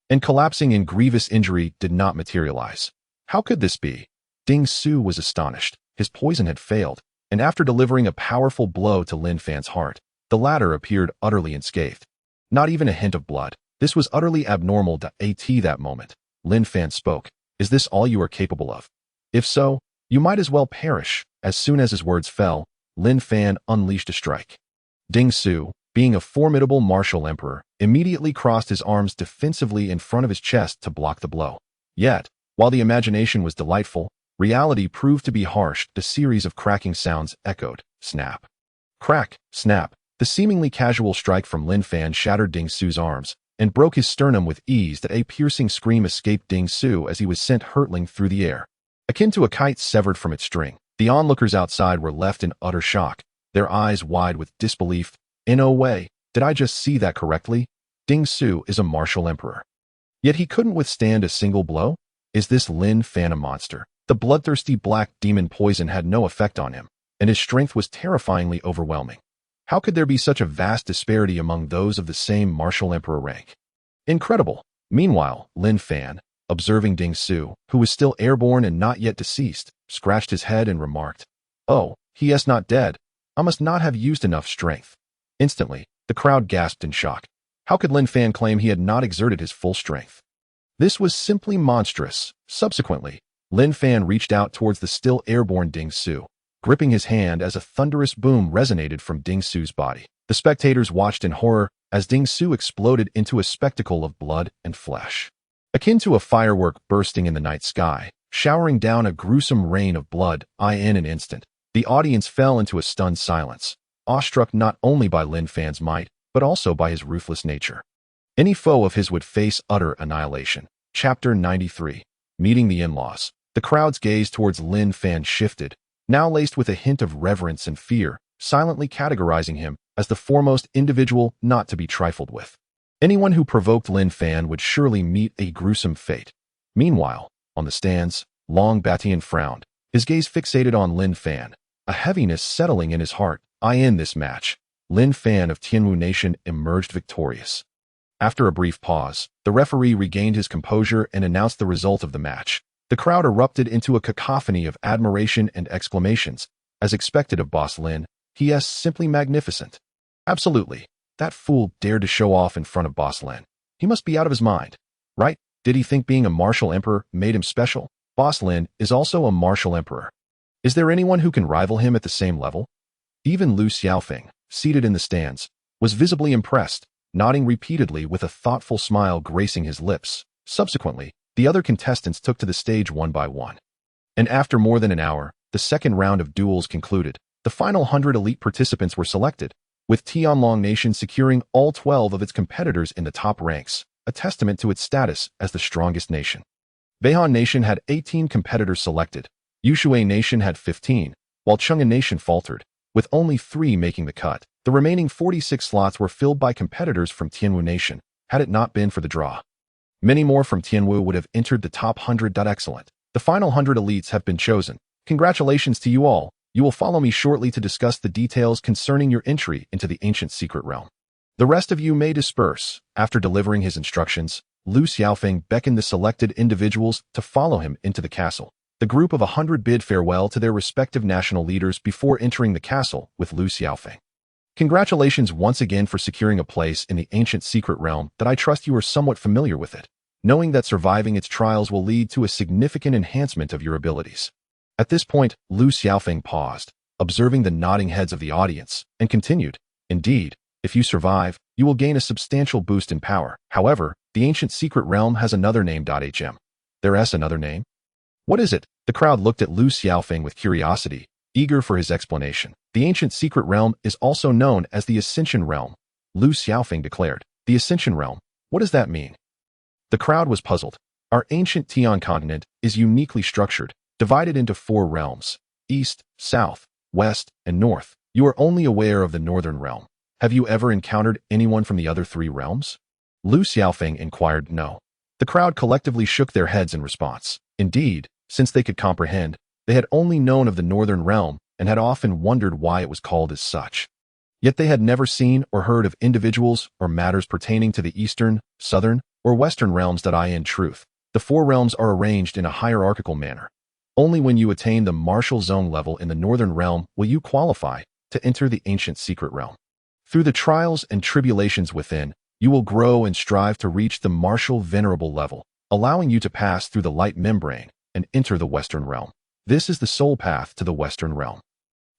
and collapsing in grievous injury did not materialize. How could this be? Ding Su was astonished. His poison had failed, and after delivering a powerful blow to Lin Fan's heart, the latter appeared utterly unscathed. Not even a hint of blood. This was utterly abnormal. At that moment, Lin Fan spoke. Is this all you are capable of? If so, you might as well perish. As soon as his words fell, Lin Fan unleashed a strike. Ding Su, being a formidable martial emperor, immediately crossed his arms defensively in front of his chest to block the blow. Yet, while the imagination was delightful, reality proved to be harsh. The series of cracking sounds echoed. Snap. Crack, snap. The seemingly casual strike from Lin Fan shattered Ding Su's arms and broke his sternum with ease. That a piercing scream escaped Ding Su as he was sent hurtling through the air. Akin to a kite severed from its string, the onlookers outside were left in utter shock, their eyes wide with disbelief. In no way, did I just see that correctly? Ding Su is a martial emperor. Yet he couldn't withstand a single blow? Is this Lin Fan a monster? The bloodthirsty black demon poison had no effect on him, and his strength was terrifyingly overwhelming. How could there be such a vast disparity among those of the same martial emperor rank? Incredible. Meanwhile, Lin Fan, observing Ding Su, who was still airborne and not yet deceased, scratched his head and remarked, "Oh, he is not dead. I must not have used enough strength." Instantly, the crowd gasped in shock. How could Lin Fan claim he had not exerted his full strength? This was simply monstrous. Subsequently, Lin Fan reached out towards the still airborne Ding Su, gripping his hand as a thunderous boom resonated from Ding Su's body. The spectators watched in horror as Ding Su exploded into a spectacle of blood and flesh. Akin to a firework bursting in the night sky, showering down a gruesome rain of blood, in an instant, the audience fell into a stunned silence, awestruck not only by Lin Fan's might, but also by his ruthless nature. Any foe of his would face utter annihilation. Chapter 93. Meeting the in-laws. The crowd's gaze towards Lin Fan shifted, now laced with a hint of reverence and fear, silently categorizing him as the foremost individual not to be trifled with. Anyone who provoked Lin Fan would surely meet a gruesome fate. Meanwhile, on the stands, Long Batian frowned, his gaze fixated on Lin Fan, a heaviness settling in his heart. In this match, Lin Fan of Tianwu Nation emerged victorious. After a brief pause, the referee regained his composure and announced the result of the match. The crowd erupted into a cacophony of admiration and exclamations. As expected of Boss Lin, he is simply magnificent. Absolutely. That fool dared to show off in front of Boss Lin. He must be out of his mind. Right? Did he think being a martial emperor made him special? Boss Lin is also a martial emperor. Is there anyone who can rival him at the same level? Even Lu Xiaofeng, seated in the stands, was visibly impressed, nodding repeatedly with a thoughtful smile gracing his lips. Subsequently, the other contestants took to the stage one by one. And after more than an hour, the second round of duels concluded. The final 100 elite participants were selected, with Tianlong Nation securing all 12 of its competitors in the top ranks, a testament to its status as the strongest nation. Beihan Nation had 18 competitors selected, Yushui Nation had 15, while Chang'an Nation faltered, with only 3 making the cut. The remaining 46 slots were filled by competitors from Tianwu Nation, had it not been for the draw. Many more from Tianwu would have entered the top 100. Excellent. The final 100 elites have been chosen. Congratulations to you all. You will follow me shortly to discuss the details concerning your entry into the ancient secret realm. The rest of you may disperse. After delivering his instructions, Lu Xiaofeng beckoned the selected individuals to follow him into the castle. The group of 100 bid farewell to their respective national leaders before entering the castle with Lu Xiaofeng. Congratulations once again for securing a place in the ancient secret realm. That I trust you are somewhat familiar with it, knowing that surviving its trials will lead to a significant enhancement of your abilities. At this point, Lu Xiaofeng paused, observing the nodding heads of the audience, and continued, "Indeed, if you survive, you will gain a substantial boost in power. However, the ancient secret realm has another name. There's another name? What is it?" The crowd looked at Lu Xiaofeng with curiosity, eager for his explanation. "The ancient secret realm is also known as the Ascension Realm," Lu Xiaofeng declared. "The Ascension Realm? What does that mean?" The crowd was puzzled. Our ancient Tian continent is uniquely structured, divided into 4 realms: East, South, West, and North. You are only aware of the Northern Realm. Have you ever encountered anyone from the other 3 realms? Lu Xiaofeng inquired. No. The crowd collectively shook their heads in response. Indeed, since they could comprehend, they had only known of the Northern Realm and had often wondered why it was called as such. Yet they had never seen or heard of individuals or matters pertaining to the Eastern, Southern, or Western realms. In truth, the 4 realms are arranged in a hierarchical manner. Only when you attain the martial zone level in the Northern Realm will you qualify to enter the ancient secret realm. Through the trials and tribulations within, you will grow and strive to reach the martial venerable level, allowing you to pass through the light membrane and enter the Western Realm. This is the sole path to the Western Realm.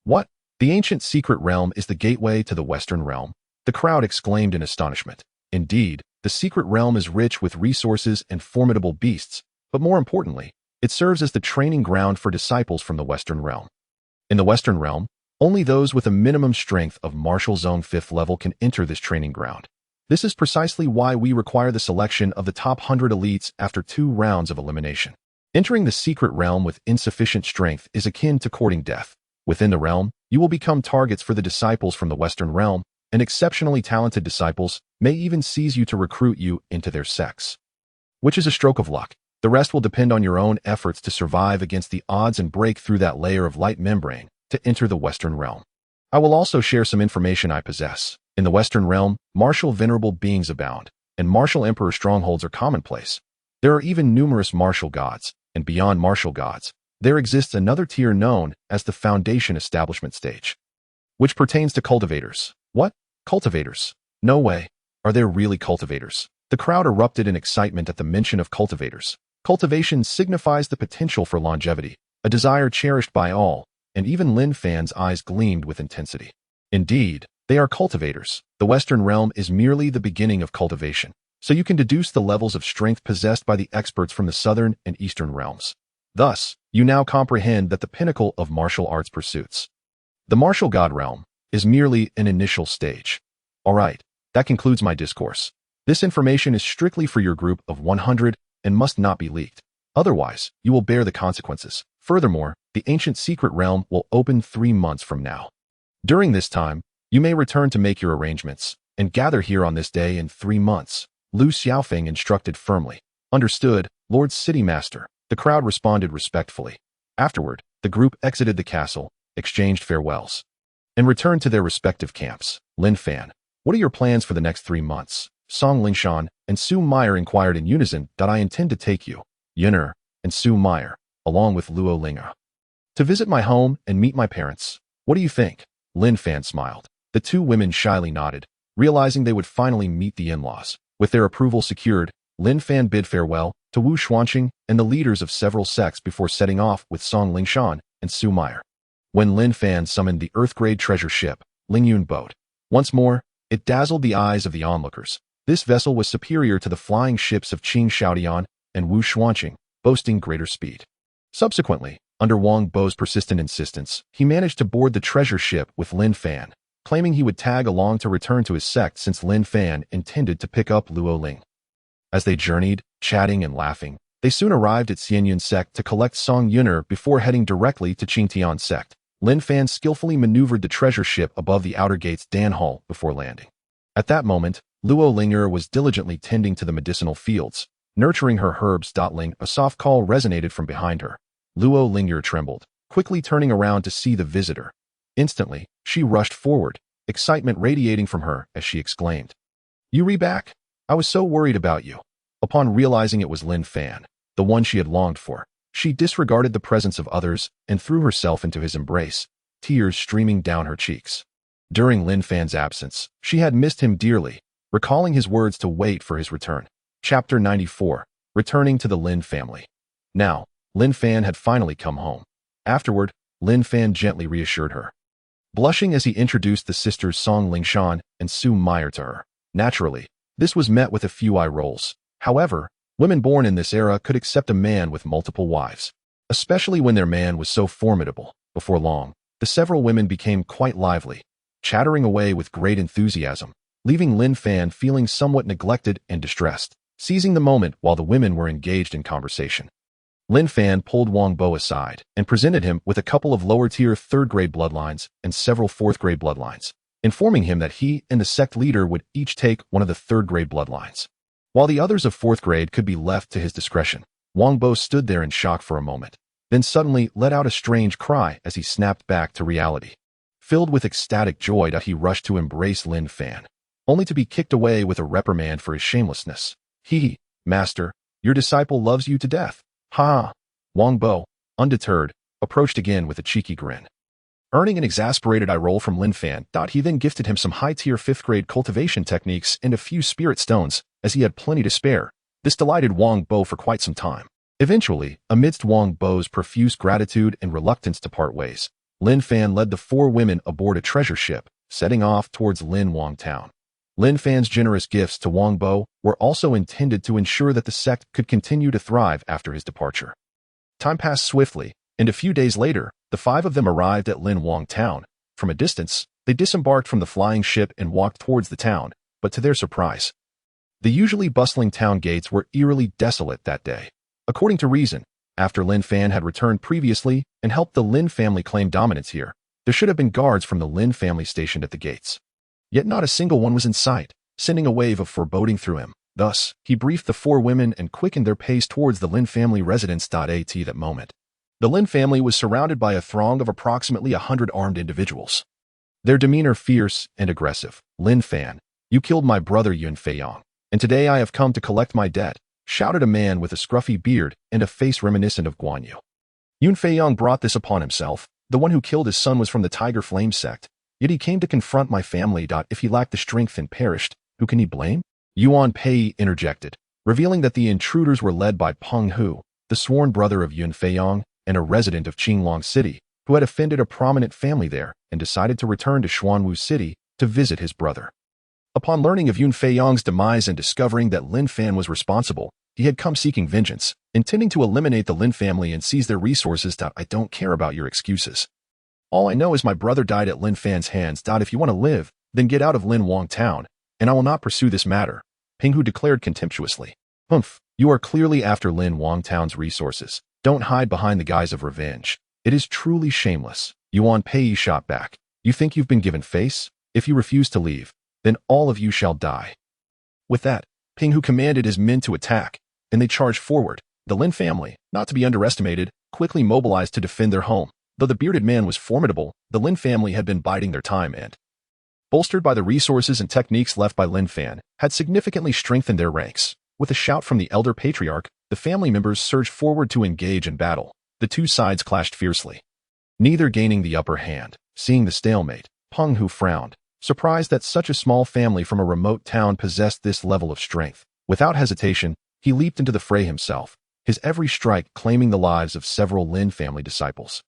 What? The ancient secret realm is the gateway to the Western Realm? The crowd exclaimed in astonishment. Indeed, the secret realm is rich with resources and formidable beasts, but more importantly, it serves as the training ground for disciples from the Western realm. In the Western realm, only those with a minimum strength of martial zone 5th level can enter this training ground. This is precisely why we require the selection of the top 100 elites after 2 rounds of elimination. Entering the secret realm with insufficient strength is akin to courting death. Within the realm, you will become targets for the disciples from the Western realm, and exceptionally talented disciples may even seize you to recruit you into their sects. Which is a stroke of luck. The rest will depend on your own efforts to survive against the odds and break through that layer of light membrane to enter the Western realm. I will also share some information I possess. In the Western realm, martial venerable beings abound, and martial emperor strongholds are commonplace. There are even numerous martial gods, and beyond martial gods, there exists another tier known as the Foundation Establishment Stage, which pertains to cultivators. What? Cultivators? No way. Are there really cultivators? The crowd erupted in excitement at the mention of cultivators. Cultivation signifies the potential for longevity, a desire cherished by all, and even Lin Fan's eyes gleamed with intensity. Indeed, they are cultivators. The Western realm is merely the beginning of cultivation, so you can deduce the levels of strength possessed by the experts from the Southern and Eastern realms. Thus, you now comprehend that the pinnacle of martial arts pursuits, the martial god realm, is merely an initial stage. Alright, that concludes my discourse. This information is strictly for your group of 100 and must not be leaked. Otherwise, you will bear the consequences. Furthermore, the ancient secret realm will open 3 months from now. During this time, you may return to make your arrangements, and gather here on this day in 3 months. Lu Xiaofeng instructed firmly. Understood, Lord City Master. The crowd responded respectfully. Afterward, the group exited the castle, exchanged farewells, and returned to their respective camps. Lin Fan, what are your plans for the next 3 months? Song Lingshan and Su Meyer inquired in unison. I intend to take you, Yun'er, and Su Meyer, along with Luo Linga, to visit my home and meet my parents. What do you think? Lin Fan smiled. The 2 women shyly nodded, realizing they would finally meet the in-laws. With their approval secured, Lin Fan bid farewell to Wu Xuanqing and the leaders of several sects before setting off with Song Lingshan and Su Meyer. When Lin Fan summoned the Earth-grade treasure ship, Lingyun boat, once more, it dazzled the eyes of the onlookers. This vessel was superior to the flying ships of Qing Xiaodian and Wu Xuanqing, boasting greater speed. Subsequently, under Wang Bo's persistent insistence, he managed to board the treasure ship with Lin Fan, claiming he would tag along to return to his sect since Lin Fan intended to pick up Luo Ling. As they journeyed, chatting and laughing, they soon arrived at Xianyun sect to collect Song Yun'er before heading directly to Qingtian sect. Lin Fan skillfully maneuvered the treasure ship above the outer gate's Dan Hall before landing. At that moment, Luo Linger was diligently tending to the medicinal fields, nurturing her herbs. Ling, a soft call resonated from behind her. Luo Linger trembled, quickly turning around to see the visitor. Instantly, she rushed forward, excitement radiating from her as she exclaimed, "You back? I was so worried about you." Upon realizing it was Lin Fan, the one she had longed for, she disregarded the presence of others and threw herself into his embrace, tears streaming down her cheeks. During Lin Fan's absence, she had missed him dearly, recalling his words to wait for his return. Chapter 94. Returning to the Lin family. Now, Lin Fan had finally come home. Afterward, Lin Fan gently reassured her, blushing as he introduced the sisters Song Lingshan and Su Meyer to her. Naturally, this was met with a few eye rolls. However, women born in this era could accept a man with multiple wives, especially when their man was so formidable. Before long, the several women became quite lively, chattering away with great enthusiasm, leaving Lin Fan feeling somewhat neglected and distressed. Seizing the moment while the women were engaged in conversation, Lin Fan pulled Wang Bo aside and presented him with a couple of lower-tier 3rd-grade bloodlines and several 4th-grade bloodlines, informing him that he and the sect leader would each take one of the 3rd-grade bloodlines, while the others of 4th grade could be left to his discretion. Wang Bo stood there in shock for a moment, then suddenly let out a strange cry as he snapped back to reality. Filled with ecstatic joy, he rushed to embrace Lin Fan, only to be kicked away with a reprimand for his shamelessness. Master, your disciple loves you to death. Ha! Wang Bo, undeterred, approached again with a cheeky grin. Earning an exasperated eye roll from Lin Fan, he then gifted him some high-tier 5th-grade cultivation techniques and a few spirit stones, as he had plenty to spare. This delighted Wang Bo for quite some time. Eventually, amidst Wang Bo's profuse gratitude and reluctance to part ways, Lin Fan led the 4 women aboard a treasure ship, setting off towards Lin Wang Town. Lin Fan's generous gifts to Wang Bo were also intended to ensure that the sect could continue to thrive after his departure. Time passed swiftly, and a few days later, the five of them arrived at Lin Wang town. From a distance, they disembarked from the flying ship and walked towards the town, but to their surprise, the usually bustling town gates were eerily desolate that day. According to reason, after Lin Fan had returned previously and helped the Lin family claim dominance here, there should have been guards from the Lin family stationed at the gates. Yet not a single one was in sight, sending a wave of foreboding through him. Thus, he briefed the four women and quickened their pace towards the Lin family residence. At that moment, the Lin family was surrounded by a throng of approximately 100 armed individuals. Their demeanor fierce and aggressive. "Lin Fan, you killed my brother Unfathomable, and today I have come to collect my debt," shouted a man with a scruffy beard and a face reminiscent of Guan Yu. Unfathomable brought this upon himself. The one who killed his son was from the Tiger Flame sect, yet he came to confront my family. If he lacked the strength and perished, who can he blame? Yuan Pei interjected, revealing that the intruders were led by Peng Hu, the sworn brother of Unfathomable and a resident of Qinglong City, who had offended a prominent family there and decided to return to Xuanwu City to visit his brother. Upon learning of Unfathomable's demise and discovering that Lin Fan was responsible, he had come seeking vengeance, intending to eliminate the Lin family and seize their resources. "I don't care about your excuses. All I know is my brother died at Lin Fan's hands. If you want to live, then get out of Lin Wang town, and I will not pursue this matter," Peng Hu declared contemptuously. "Humph, you are clearly after Lin Wang town's resources. Don't hide behind the guise of revenge. It is truly shameless," Yuan Pei shot back. "You think you've been given face? If you refuse to leave, then all of you shall die." With that, Peng Hu commanded his men to attack, and they charged forward. The Lin family, not to be underestimated, quickly mobilized to defend their home. Though the bearded man was formidable, the Lin family had been biding their time and, bolstered by the resources and techniques left by Lin Fan, had significantly strengthened their ranks. With a shout from the elder patriarch, the family members surged forward to engage in battle. The two sides clashed fiercely, neither gaining the upper hand. Seeing the stalemate, Peng Hu frowned, surprised that such a small family from a remote town possessed this level of strength. Without hesitation, he leaped into the fray himself, his every strike claiming the lives of several Lin family disciples.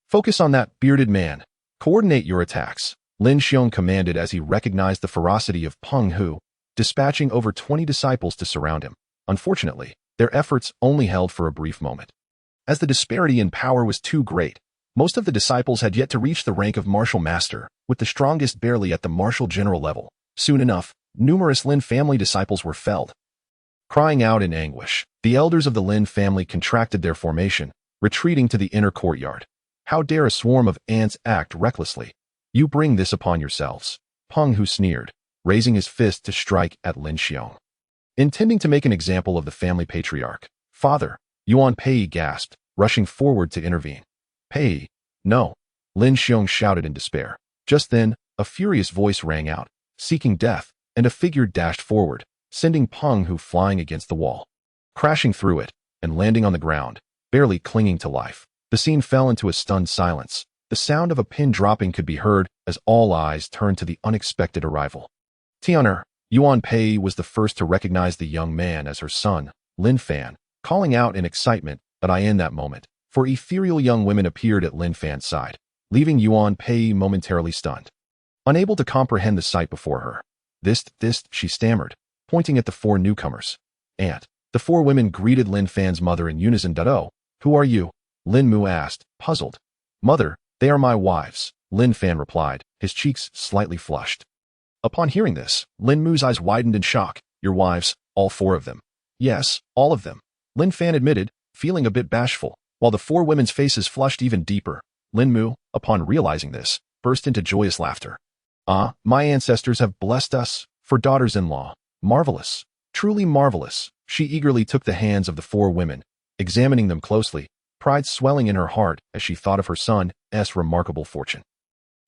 "Focus on that bearded man. Coordinate your attacks," Lin Xiong commanded as he recognized the ferocity of Peng Hu, dispatching over 20 disciples to surround him. Unfortunately, their efforts only held for a brief moment. As the disparity in power was too great, most of the disciples had yet to reach the rank of martial master, with the strongest barely at the martial general level. Soon enough, numerous Lin family disciples were felled. Crying out in anguish, the elders of the Lin family contracted their formation, retreating to the inner courtyard. "How dare a swarm of ants act recklessly? You bring this upon yourselves," Peng Hu sneered, raising his fist to strike at Lin Xiong. Intending to make an example of the family patriarch, "Father," Yuan Pei gasped, rushing forward to intervene. "Pei, no," Lin Xiong shouted in despair. Just then, a furious voice rang out, seeking death, and a figure dashed forward, sending Peng Hu flying against the wall. Crashing through it, and landing on the ground, barely clinging to life, the scene fell into a stunned silence. The sound of a pin dropping could be heard as all eyes turned to the unexpected arrival. Tianer, Yuan Pei was the first to recognize the young man as her son, Lin Fan, calling out in excitement. But in that moment, four ethereal young women appeared at Lin Fan's side, leaving Yuan Pei momentarily stunned. Unable to comprehend the sight before her. This, she stammered, pointing at the four newcomers. "Aunt." The four women greeted Lin Fan's mother in unison. "Oh, who are you?" Lin Mu asked, puzzled. "Mother, they are my wives," Lin Fan replied, his cheeks slightly flushed. Upon hearing this, Lin Mu's eyes widened in shock. "Your wives, all four of them?" "Yes, all of them," Lin Fan admitted, feeling a bit bashful, while the four women's faces flushed even deeper. Lin Mu, upon realizing this, burst into joyous laughter. "Ah, my ancestors have blessed us for daughters-in-law. Marvelous, truly marvelous." She eagerly took the hands of the four women, examining them closely, pride swelling in her heart as she thought of her son's remarkable fortune.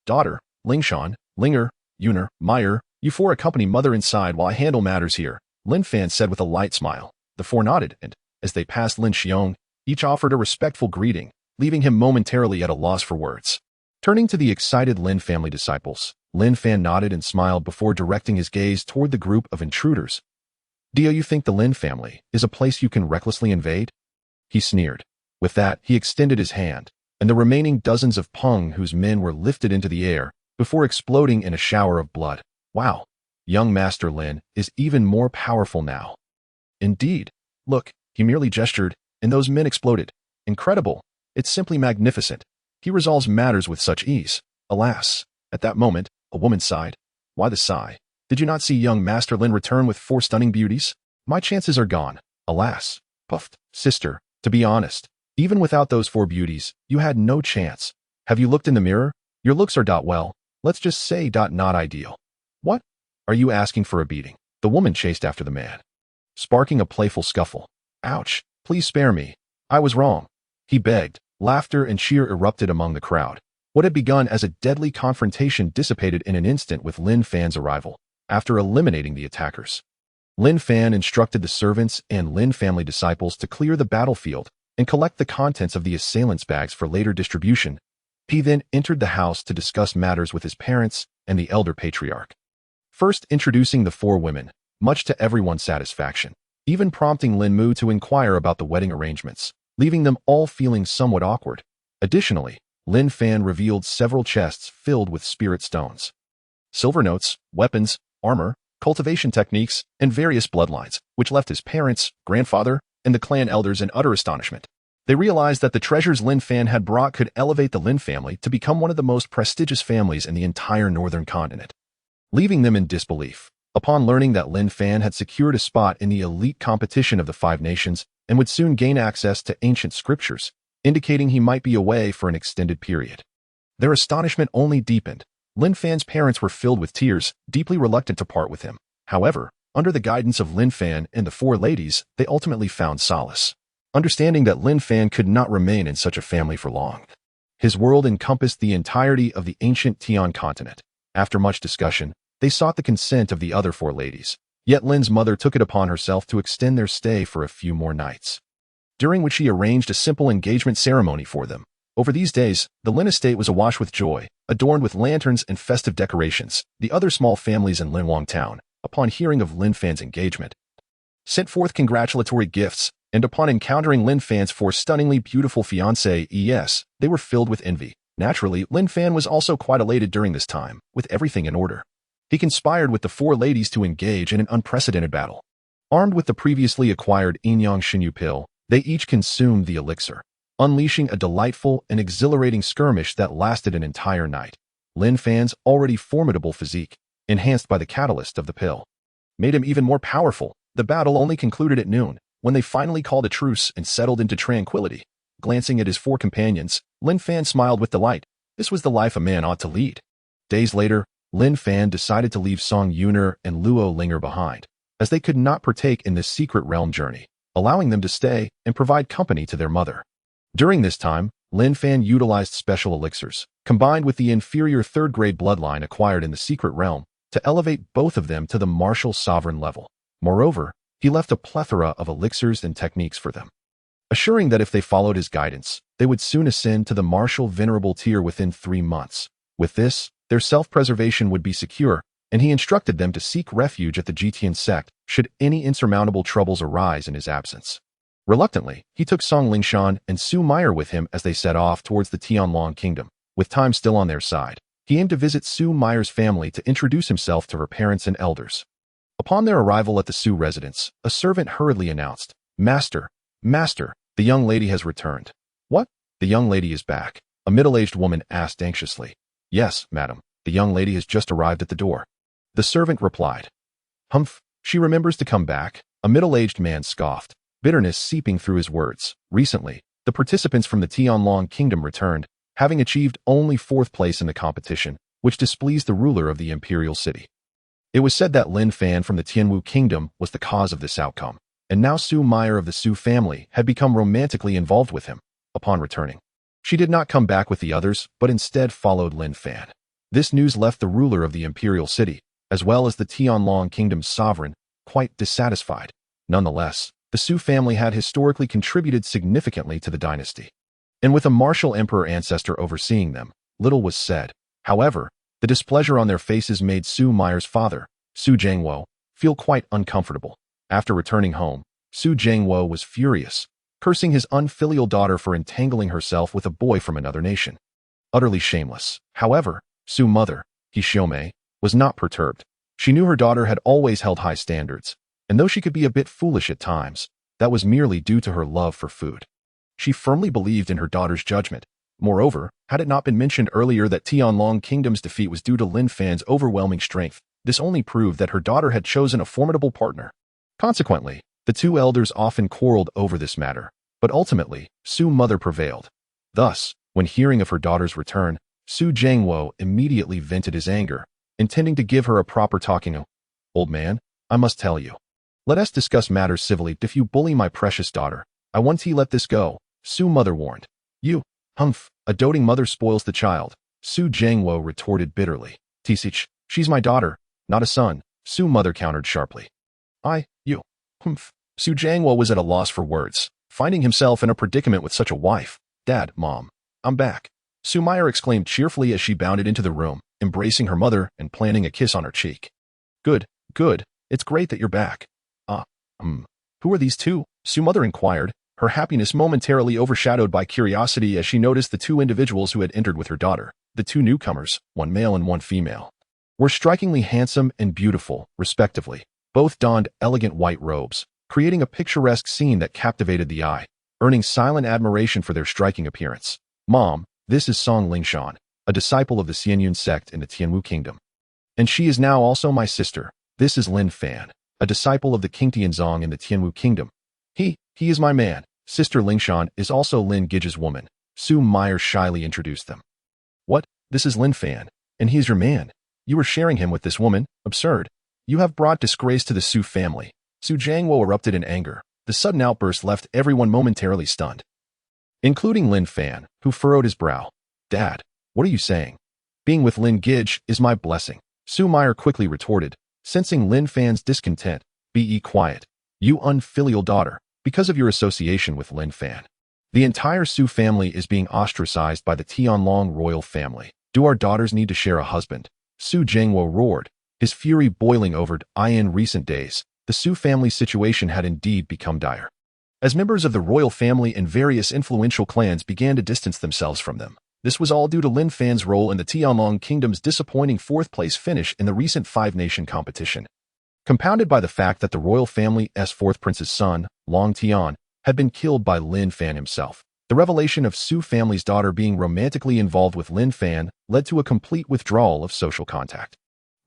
"Daughter, Lingshan, Linger, Yuner, Meyer, you four accompany mother inside while I handle matters here," Lin Fan said with a light smile. The four nodded, and, as they passed Lin Xiong, each offered a respectful greeting, leaving him momentarily at a loss for words. Turning to the excited Lin family disciples, Lin Fan nodded and smiled before directing his gaze toward the group of intruders. "Do you think the Lin family is a place you can recklessly invade?" He sneered. With that, he extended his hand, and the remaining dozens of Peng Hu's men were lifted into the air before exploding in a shower of blood. "Wow, Young Master Lin is even more powerful now. Indeed. Look, he merely gestured, and those men exploded. Incredible. It's simply magnificent. He resolves matters with such ease. Alas. At that moment, a woman sighed. Why the sigh? Did you not see young Master Lin return with 4 stunning beauties? My chances are gone. Alas. Puffed. Sister, to be honest, even without those 4 beauties, you had no chance. Have you looked in the mirror? Your looks are well, let's just say not ideal. What? Are you asking for a beating? The woman chased after the man, sparking a playful scuffle. Ouch, please spare me. I was wrong. He begged. Laughter and cheer erupted among the crowd. What had begun as a deadly confrontation dissipated in an instant with Lin Fan's arrival, after eliminating the attackers. Lin Fan instructed the servants and Lin family disciples to clear the battlefield and collect the contents of the assailants' bags for later distribution. He then entered the house to discuss matters with his parents and the elder patriarch. First introducing the 4 women, much to everyone's satisfaction, even prompting Lin Mu to inquire about the wedding arrangements, leaving them all feeling somewhat awkward. Additionally, Lin Fan revealed several chests filled with spirit stones, silver notes, weapons, armor, cultivation techniques, and various bloodlines, which left his parents, grandfather, and the clan elders in utter astonishment. They realized that the treasures Lin Fan had brought could elevate the Lin family to become one of the most prestigious families in the entire northern continent, leaving them in disbelief. Upon learning that Lin Fan had secured a spot in the elite competition of the 5 nations and would soon gain access to ancient scriptures, indicating he might be away for an extended period, their astonishment only deepened. Lin Fan's parents were filled with tears, deeply reluctant to part with him. However, under the guidance of Lin Fan and the 4 ladies, they ultimately found solace, understanding that Lin Fan could not remain in such a family for long. His world encompassed the entirety of the ancient Tian continent. After much discussion, they sought the consent of the other 4 ladies, yet Lin's mother took it upon herself to extend their stay for a few more nights, during which she arranged a simple engagement ceremony for them. Over these days, the Lin estate was awash with joy, adorned with lanterns and festive decorations. The other small families in Linwang Town, upon hearing of Lin Fan's engagement, sent forth congratulatory gifts, and upon encountering Lin Fan's 4 stunningly beautiful fiancées, they were filled with envy. Naturally, Lin Fan was also quite elated during this time, with everything in order. He conspired with the 4 ladies to engage in an unprecedented battle. Armed with the previously acquired Inyang Shinyu pill, they each consumed the elixir, unleashing a delightful and exhilarating skirmish that lasted an entire night. Lin Fan's already formidable physique, enhanced by the catalyst of the pill, made him even more powerful. The battle only concluded at noon, when they finally called a truce and settled into tranquility. Glancing at his 4 companions, Lin Fan smiled with delight. This was the life a man ought to lead. Days later, Lin Fan decided to leave Song Yuner and Luo Linger behind, as they could not partake in this secret realm journey, allowing them to stay and provide company to their mother. During this time, Lin Fan utilized special elixirs, combined with the inferior 3rd-grade bloodline acquired in the secret realm, to elevate both of them to the martial sovereign level. Moreover, he left a plethora of elixirs and techniques for them, assuring that if they followed his guidance, they would soon ascend to the martial venerable tier within 3 months. With this, their self-preservation would be secure, and he instructed them to seek refuge at the Jitian sect should any insurmountable troubles arise in his absence. Reluctantly, he took Song Lingshan and Su Meyer with him as they set off towards the Tianlong kingdom. With time still on their side, he aimed to visit Su Meyer's family to introduce himself to her parents and elders. Upon their arrival at the Su residence, a servant hurriedly announced, Master, the young lady has returned." "What? The young lady is back?" a middle-aged woman asked anxiously. "Yes, madam. The young lady has just arrived at the door," the servant replied. "Humph, she remembers to come back," a middle-aged man scoffed, bitterness seeping through his words. Recently, the participants from the Tianlong kingdom returned, having achieved only 4th place in the competition, which displeased the ruler of the imperial city. It was said that Lin Fan from the Tianwu kingdom was the cause of this outcome, and now Su Meyer of the Su family had become romantically involved with him. Upon returning, she did not come back with the others, but instead followed Lin Fan. This news left the ruler of the imperial city, as well as the Tianlong kingdom's sovereign, quite dissatisfied. Nonetheless, the Su family had historically contributed significantly to the dynasty, and with a martial emperor ancestor overseeing them, little was said. However, the displeasure on their faces made Su Meyer's father, Su Jiangwo, feel quite uncomfortable. After returning home, Su Jiangwo was furious, cursing his unfilial daughter for entangling herself with a boy from another nation. Utterly shameless. However, Su mother, Hishome, was not perturbed. She knew her daughter had always held high standards, and though she could be a bit foolish at times, that was merely due to her love for food. She firmly believed in her daughter's judgment. Moreover, had it not been mentioned earlier that Tianlong Kingdom's defeat was due to Lin Fan's overwhelming strength, this only proved that her daughter had chosen a formidable partner. Consequently, the two elders often quarreled over this matter, but ultimately, Su's mother prevailed. Thus, when hearing of her daughter's return, Su Jiangwo immediately vented his anger, intending to give her a proper talking to. Old man, I must tell you. Let us discuss matters civilly. If you bully my precious daughter, I want to let this go, Su's mother warned. You, humph, a doting mother spoils the child, Su Jiangwo retorted bitterly. Tisich, she's my daughter, not a son, Su's mother countered sharply. You, humph. Su Jiangwo was at a loss for words, finding himself in a predicament with such a wife. Dad, Mom, I'm back, Su Meyer exclaimed cheerfully as she bounded into the room, embracing her mother and planting a kiss on her cheek. Good, it's great that you're back. Who are these two? Su's mother inquired, her happiness momentarily overshadowed by curiosity as she noticed the two individuals who had entered with her daughter. The two newcomers, one male and one female, were strikingly handsome and beautiful, respectively. Both donned elegant white robes, creating a picturesque scene that captivated the eye, earning silent admiration for their striking appearance. Mom, this is Song Lingshan, a disciple of the Xianyun sect in the Tianwu Kingdom. And she is now also my sister. This is Lin Fan, a disciple of the King Tianzong in the Tianwu Kingdom. He is my man. Sister Lingshan is also Lin Gij's woman. Su Meyer shyly introduced them. What? This is Lin Fan, and he is your man. You are sharing him with this woman? Absurd. You have brought disgrace to the Su family. Su Jiangwo erupted in anger. The sudden outburst left everyone momentarily stunned, including Lin Fan, who furrowed his brow. Dad, what are you saying? Being with Lin Gij is my blessing, Su Meyer quickly retorted, sensing Lin Fan's discontent. Be quiet, you unfilial daughter, because of your association with Lin Fan. The entire Su family is being ostracized by the Tianlong royal family. Do our daughters need to share a husband? Su Jiangwo roared, his fury boiling over. In recent days, the Su family's situation had indeed become dire, as members of the royal family and various influential clans began to distance themselves from them. This was all due to Lin Fan's role in the Tianlong Kingdom's disappointing fourth-place finish in the recent five-nation competition, compounded by the fact that the royal family's fourth prince's son, Long Tian, had been killed by Lin Fan himself. The revelation of Su family's daughter being romantically involved with Lin Fan led to a complete withdrawal of social contact,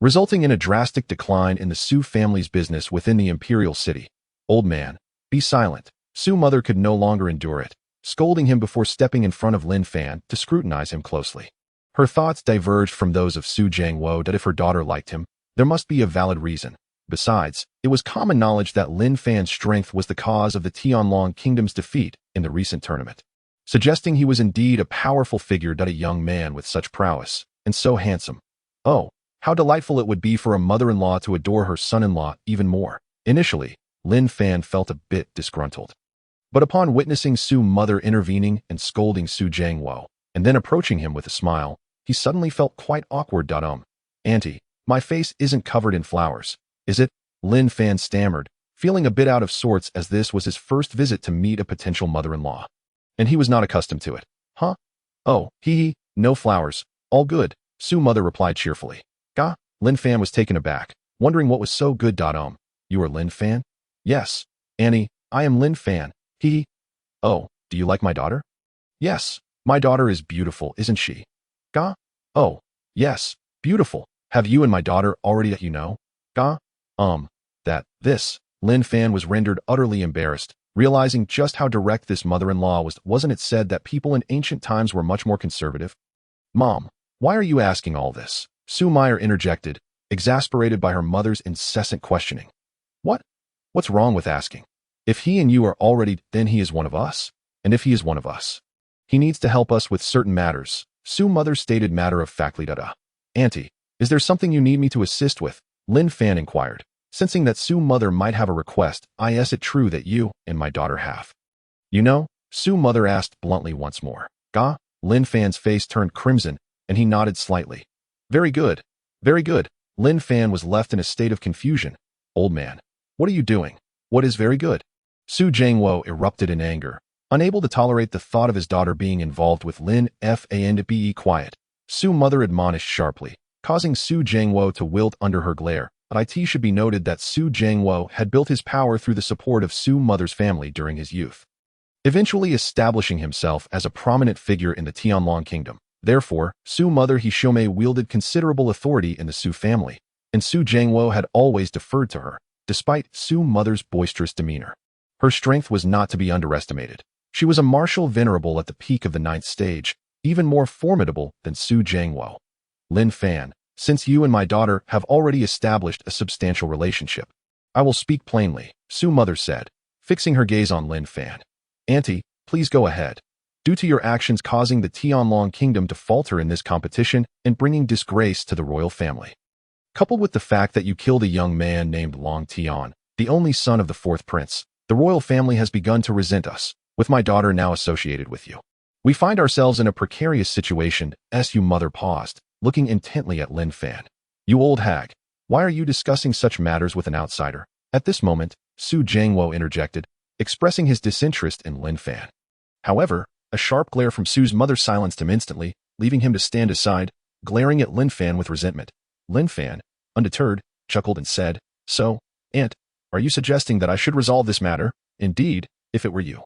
resulting in a drastic decline in the Su family's business within the imperial city. Old man, be silent. Su's mother could no longer endure it, scolding him before stepping in front of Lin Fan to scrutinize him closely. Her thoughts diverged from those of Su Jiangwo that if her daughter liked him, there must be a valid reason. Besides, it was common knowledge that Lin Fan's strength was the cause of the Tianlong Kingdom's defeat in the recent tournament, suggesting he was indeed a powerful figure. A young man with such prowess, and so handsome. Oh, how delightful it would be for a mother-in-law to adore her son-in-law even more. Initially, Lin Fan felt a bit disgruntled, but upon witnessing Su's mother intervening and scolding Su Jiangwo, and then approaching him with a smile, he suddenly felt quite awkward. Auntie, my face isn't covered in flowers, is it? Lin Fan stammered, feeling a bit out of sorts as this was his first visit to meet a potential mother-in-law, and he was not accustomed to it. Huh? Oh, no flowers, all good, Su's mother replied cheerfully. Gah? Lin Fan was taken aback, wondering what was so good. You are Lin Fan? Yes, Annie, I am Lin Fan. Oh, do you like my daughter? Yes, my daughter is beautiful, isn't she? Gah? Oh, yes, beautiful. Have you and my daughter already that you know? Gah? This. Lin Fan was rendered utterly embarrassed, realizing just how direct this mother-in-law was. Wasn't it said that people in ancient times were much more conservative? Mom, why are you asking all this? Su Meyer interjected, exasperated by her mother's incessant questioning. What's wrong with asking? If he and you are already, then he is one of us. And if he is one of us, he needs to help us with certain matters. Su's mother stated matter-of-factly. Auntie, is there something you need me to assist with? Lin Fan inquired, sensing that Su's mother might have a request. Is it true that you and my daughter have? Su's mother asked bluntly once more. Gah? Lin Fan's face turned crimson, and he nodded slightly. Very good. Lin Fan was left in a state of confusion. Old man, what are you doing? What is very good? Su Jiangwo erupted in anger, unable to tolerate the thought of his daughter being involved with Lin Fan. Be quiet, Su's mother admonished sharply, causing Su Jiangwo to wilt under her glare. It should be noted that Su Jiangwo had built his power through the support of Su Mother's family during his youth, eventually establishing himself as a prominent figure in the Tianlong kingdom. Therefore, Su Mother Hishome wielded considerable authority in the Su family, and Su Jiangwo had always deferred to her, despite Su Mother's boisterous demeanor. Her strength was not to be underestimated. She was a martial venerable at the peak of the 9th stage, even more formidable than Su Jiangwo. Lin Fan, since you and my daughter have already established a substantial relationship, I will speak plainly, Su Mother said, fixing her gaze on Lin Fan. Auntie, please go ahead. Due to your actions causing the Tianlong kingdom to falter in this competition and bringing disgrace to the royal family, coupled with the fact that you killed a young man named Long Tian, the only son of the 4th prince, the royal family has begun to resent us, with my daughter now associated with you. We find ourselves in a precarious situation. Su Mother paused, looking intently at Lin Fan. You old hag, why are you discussing such matters with an outsider? At this moment, Su Jiangwo interjected, expressing his disinterest in Lin Fan. However, a sharp glare from Su's mother silenced him instantly, leaving him to stand aside, glaring at Lin Fan with resentment. Lin Fan, undeterred, chuckled and said, So, Aunt, are you suggesting that I should resolve this matter? Indeed, if it were you.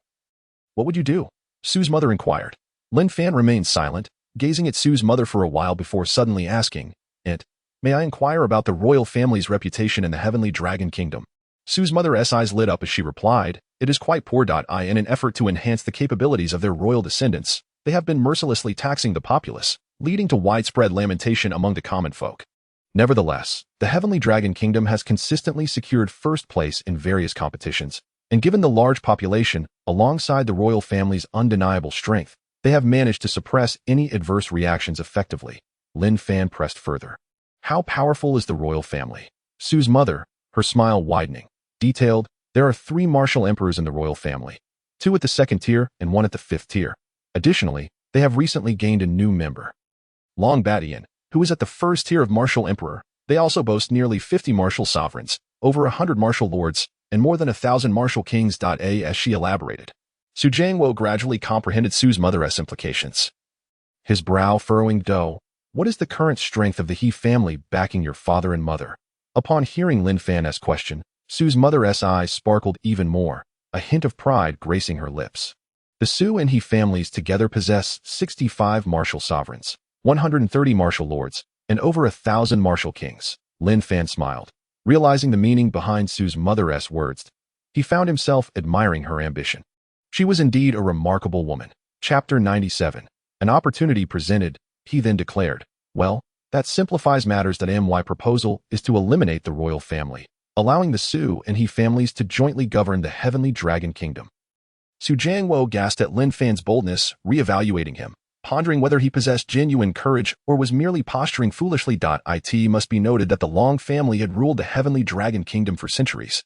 What would you do? Su's mother inquired. Lin Fan remained silent, gazing at Su's mother for a while before suddenly asking, Aunt, may I inquire about the royal family's reputation in the Heavenly Dragon Kingdom? Su's mother's eyes lit up as she replied, It is quite poor. In an effort to enhance the capabilities of their royal descendants, they have been mercilessly taxing the populace, leading to widespread lamentation among the common folk. Nevertheless, the Heavenly Dragon Kingdom has consistently secured first place in various competitions, and given the large population, alongside the royal family's undeniable strength, they have managed to suppress any adverse reactions effectively. Lin Fan pressed further. How powerful is the royal family? Su's mother, her smile widening, detailed, There are 3 martial emperors in the royal family, 2 at the 2nd tier and 1 at the 5th tier. Additionally, they have recently gained a new member, Long Batian, who is at the 1st tier of martial emperor. They also boast nearly 50 martial sovereigns, over 100 martial lords, and more than 1,000 martial kings. As she elaborated, Su Jiangwo gradually comprehended Su's mother's implications. His brow furrowing. What is the current strength of the He family backing your father and mother? Upon hearing Lin Fan's question, Su's mother's eyes sparkled even more, a hint of pride gracing her lips. The Su and He families together possess 65 martial sovereigns, 130 martial lords, and over 1,000 martial kings. Lin Fan smiled, realizing the meaning behind Su's mother's words. He found himself admiring her ambition. She was indeed a remarkable woman. Chapter 97. An opportunity presented, he then declared. Well, that simplifies matters. My proposal is to eliminate the royal family, allowing the Su and He families to jointly govern the Heavenly Dragon Kingdom. Su Jiangwo gasped at Lin Fan's boldness, reevaluating him, pondering whether he possessed genuine courage or was merely posturing foolishly. It must be noted that the Long family had ruled the Heavenly Dragon Kingdom for centuries,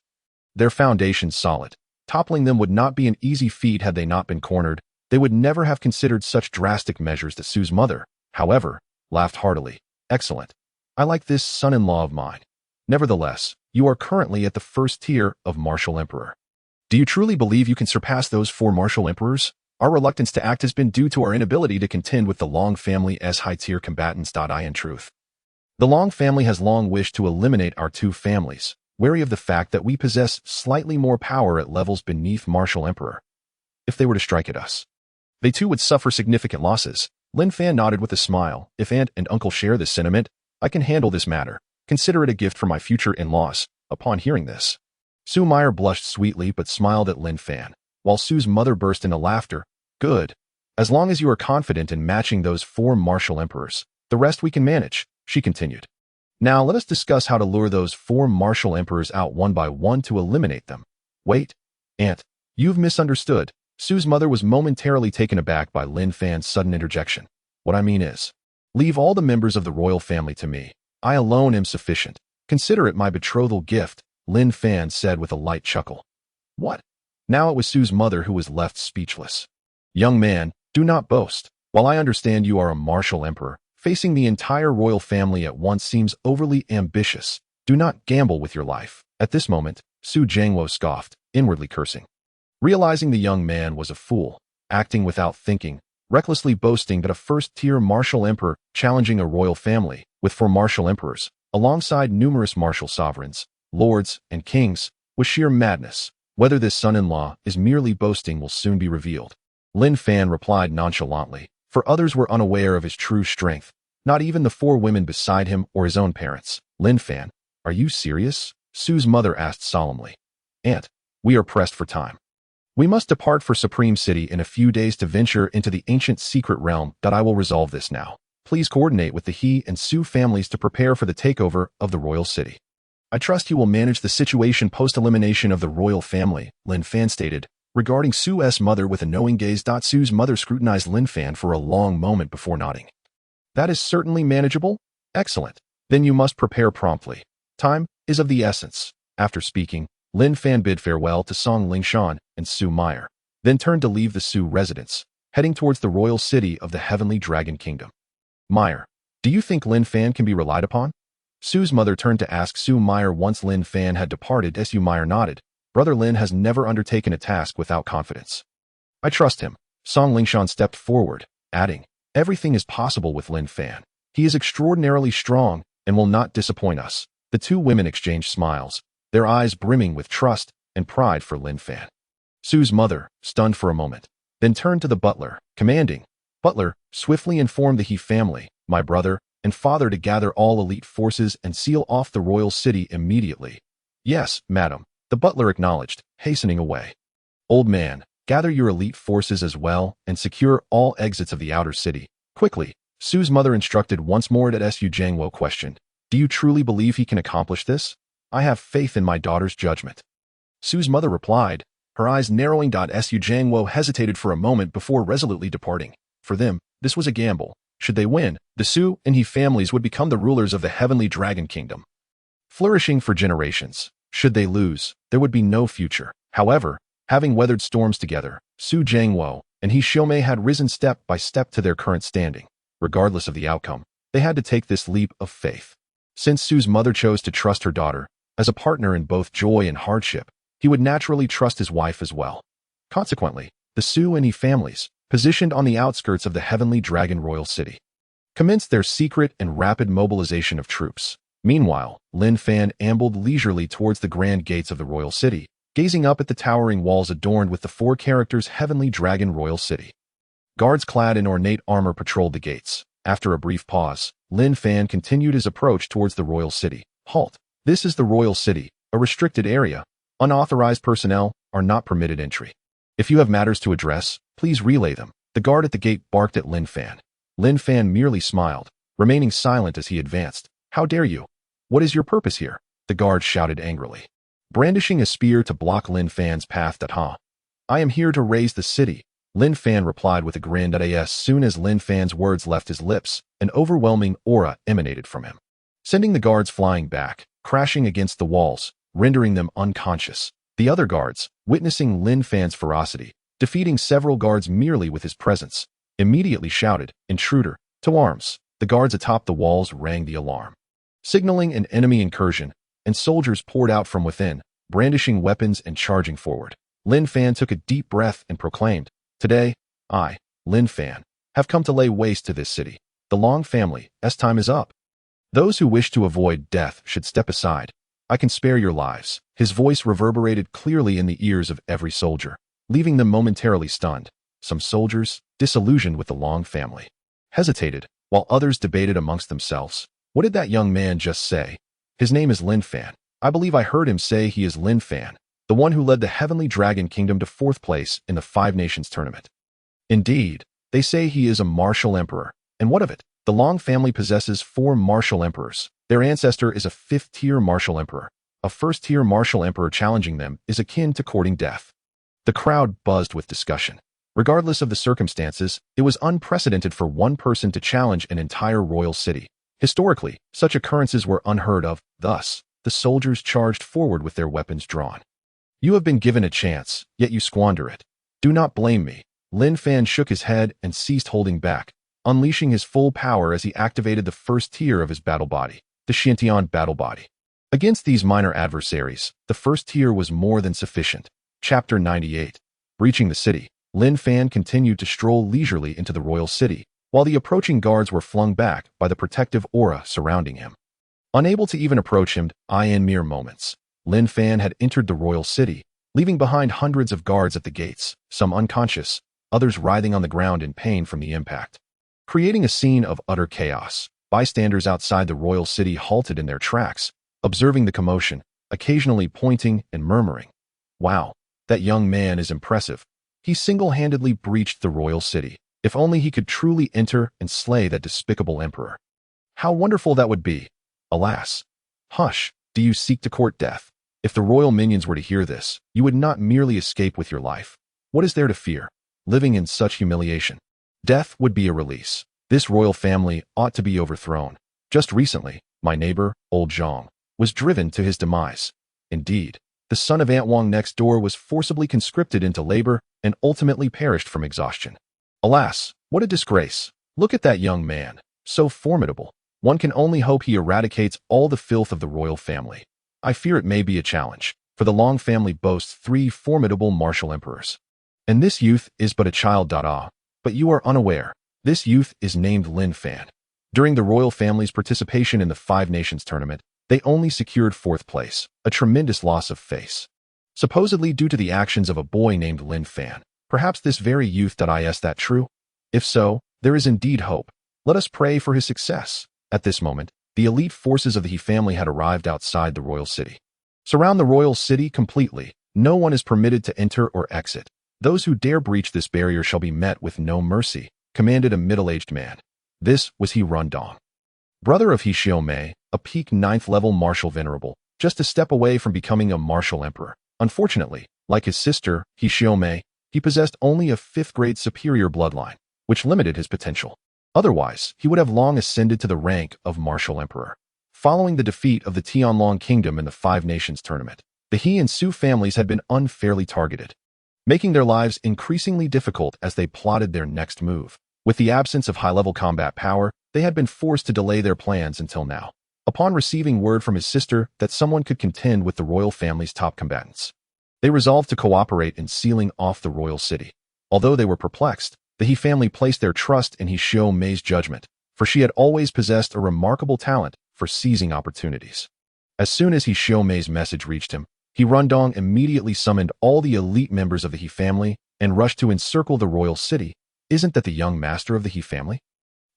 their foundations solid. Toppling them would not be an easy feat. Had they not been cornered, they would never have considered such drastic measures. That Su's mother, however, laughed heartily. Excellent. I like this son-in-law of mine. Nevertheless, you are currently at the 1st tier of martial emperor. Do you truly believe you can surpass those 4 martial emperors? Our reluctance to act has been due to our inability to contend with the Long family's high-tier combatants. In truth, the Long family has long wished to eliminate our 2 families, wary of the fact that we possess slightly more power at levels beneath martial emperor. If they were to strike at us, they too would suffer significant losses. Lin Fan nodded with a smile. If aunt and uncle share this sentiment, I can handle this matter. Consider it a gift for my future in-laws. Upon hearing this, Su Meyer blushed sweetly but smiled at Lin Fan, while Su's mother burst into laughter. Good. As long as you are confident in matching those 4 martial emperors, the rest we can manage, she continued. Now let us discuss how to lure those 4 martial emperors out one by one to eliminate them. Wait, aunt, you've misunderstood. Su's mother was momentarily taken aback by Lin Fan's sudden interjection. What I mean is, leave all the members of the royal family to me. I alone am sufficient. Consider it my betrothal gift, Lin Fan said with a light chuckle. What? Now it was Su's mother who was left speechless. Young man, do not boast. While I understand you are a martial emperor, facing the entire royal family at once seems overly ambitious. Do not gamble with your life. At this moment, Su Jiangwo scoffed, inwardly cursing. Realizing the young man was a fool, acting without thinking, recklessly boasting that a 1st-tier martial emperor challenging a royal family with 4 martial emperors, alongside numerous martial sovereigns, lords, and kings, was sheer madness. Whether this son-in-law is merely boasting will soon be revealed. Lin Fan replied nonchalantly, for others were unaware of his true strength, not even the 4 women beside him or his own parents. Lin Fan, are you serious? Su's mother asked solemnly. Aunt, we are pressed for time. We must depart for Supreme City in a few days to venture into the ancient secret realm. I will resolve this now. Please coordinate with the He and Su families to prepare for the takeover of the royal city. I trust you will manage the situation post-elimination of the royal family, Lin Fan stated, regarding Su's mother with a knowing gaze. Su's mother scrutinized Lin Fan for a long moment before nodding. That is certainly manageable. Excellent. Then you must prepare promptly. Time is of the essence. After speaking, Lin Fan bid farewell to Song Lingshan and Su Meyer, then turned to leave the Su residence, heading towards the royal city of the Heavenly Dragon Kingdom. Meyer, do you think Lin Fan can be relied upon? Su's mother turned to ask Su Meyer once Lin Fan had departed. Su Meyer nodded. Brother Lin has never undertaken a task without confidence. I trust him. Song Lingshan stepped forward, adding, everything is possible with Lin Fan. He is extraordinarily strong and will not disappoint us. The 2 women exchanged smiles, their eyes brimming with trust and pride for Lin Fan. Su's mother, stunned for a moment, then turned to the butler, commanding, Butler, swiftly inform the He family, my brother, and father to gather all elite forces and seal off the royal city immediately. Yes, madam, the butler acknowledged, hastening away. Old man, gather your elite forces as well and secure all exits of the outer city. Quickly, Su's mother instructed once more. Su Jiangwo questioned, do you truly believe he can accomplish this? I have faith in my daughter's judgment. Su's mother replied, her eyes narrowing. Su Jiangwo hesitated for a moment before resolutely departing. For them, this was a gamble. Should they win, the Su and He families would become the rulers of the Heavenly Dragon Kingdom, flourishing for generations. Should they lose, there would be no future. However, having weathered storms together, Su Jiangwo and He Xiaomei had risen step by step to their current standing. Regardless of the outcome, they had to take this leap of faith. Since Su's mother chose to trust her daughter as a partner in both joy and hardship, he would naturally trust his wife as well. Consequently, the Su and He families, positioned on the outskirts of the Heavenly Dragon Royal City, commenced their secret and rapid mobilization of troops. Meanwhile, Lin Fan ambled leisurely towards the grand gates of the royal city, gazing up at the towering walls adorned with the 4 characters Heavenly Dragon Royal City. Guards clad in ornate armor patrolled the gates. After a brief pause, Lin Fan continued his approach towards the royal city. Halt! This is the royal city, a restricted area. Unauthorized personnel are not permitted entry. If you have matters to address, please relay them. The guard at the gate barked at Lin Fan. Lin Fan merely smiled, remaining silent as he advanced. How dare you? What is your purpose here? The guard shouted angrily, brandishing a spear to block Lin Fan's path. I am here to raise the city, Lin Fan replied with a grin. As soon as Lin Fan's words left his lips, an overwhelming aura emanated from him, sending the guards flying back, crashing against the walls, rendering them unconscious. The other guards, witnessing Lin Fan's ferocity, defeating several guards merely with his presence, immediately shouted, Intruder, to arms. The guards atop the walls rang the alarm, signaling an enemy incursion, and soldiers poured out from within, brandishing weapons and charging forward. Lin Fan took a deep breath and proclaimed, Today, I, Lin Fan, have come to lay waste to this city. The Long family's time is up. Those who wish to avoid death should step aside. I can spare your lives. His voice reverberated clearly in the ears of every soldier, leaving them momentarily stunned. Some soldiers, disillusioned with the Long family, hesitated, while others debated amongst themselves. What did that young man just say? His name is Lin Fan. I believe I heard him say he is Lin Fan, the one who led the Heavenly Dragon Kingdom to 4th place in the 5 Nations tournament. Indeed, they say he is a martial emperor. And what of it? The Long family possesses 4 martial emperors. Their ancestor is a 5th-tier martial emperor. A 1st-tier martial emperor challenging them is akin to courting death. The crowd buzzed with discussion. Regardless of the circumstances, it was unprecedented for one person to challenge an entire royal city. Historically, such occurrences were unheard of. Thus, the soldiers charged forward with their weapons drawn. You have been given a chance, yet you squander it. Do not blame me. Lin Fan shook his head and ceased holding back, unleashing his full power as he activated the 1st tier of his battle body, the Xiantian battle body. Against these minor adversaries, the 1st tier was more than sufficient. Chapter 98. Reaching the city, Lin Fan continued to stroll leisurely into the royal city, while the approaching guards were flung back by the protective aura surrounding him. Unable to even approach him in mere moments, Lin Fan had entered the royal city, leaving behind hundreds of guards at the gates, some unconscious, others writhing on the ground in pain from the impact. Creating a scene of utter chaos, bystanders outside the royal city halted in their tracks, observing the commotion, occasionally pointing and murmuring, "Wow, that young man is impressive. He single-handedly breached the royal city. If only he could truly enter and slay that despicable emperor. How wonderful that would be. Alas. Hush, do you seek to court death? If the royal minions were to hear this, you would not merely escape with your life. What is there to fear? Living in such humiliation. Death would be a release. This royal family ought to be overthrown. Just recently, my neighbor, old Zhang, was driven to his demise. Indeed, the son of Aunt Wang next door was forcibly conscripted into labor and ultimately perished from exhaustion. Alas, what a disgrace. Look at that young man, so formidable. One can only hope he eradicates all the filth of the royal family. I fear it may be a challenge, for the Long family boasts 3 formidable martial emperors. And this youth is but a child. But you are unaware. This youth is named Lin Fan. During the royal family's participation in the 5 Nations tournament, they only secured 4th place, a tremendous loss of face. Supposedly due to the actions of a boy named Lin Fan. Perhaps this very youth. Is that true? If so, there is indeed hope. Let us pray for his success. At this moment, the elite forces of the He family had arrived outside the royal city. Surround the royal city completely. No one is permitted to enter or exit. Those who dare breach this barrier shall be met with no mercy, commanded a middle-aged man. This was He Rundong, brother of He Xiaomei, a peak 9th level martial venerable, just a step away from becoming a martial emperor. Unfortunately, like his sister, He Xiaomei, he possessed only a 5th grade superior bloodline, which limited his potential. Otherwise, he would have long ascended to the rank of martial emperor. Following the defeat of the Tianlong Kingdom in the 5 Nations tournament, the He and Su families had been unfairly targeted, making their lives increasingly difficult as they plotted their next move. With the absence of high-level combat power, they had been forced to delay their plans until now. Upon receiving word from his sister that someone could contend with the royal family's top combatants, they resolved to cooperate in sealing off the royal city. Although they were perplexed, the He family placed their trust in He Xiaomei's judgment, for she had always possessed a remarkable talent for seizing opportunities. As soon as He Xiaomei's message reached him, He Rundong immediately summoned all the elite members of the He family and rushed to encircle the royal city. Isn't that the young master of the He family?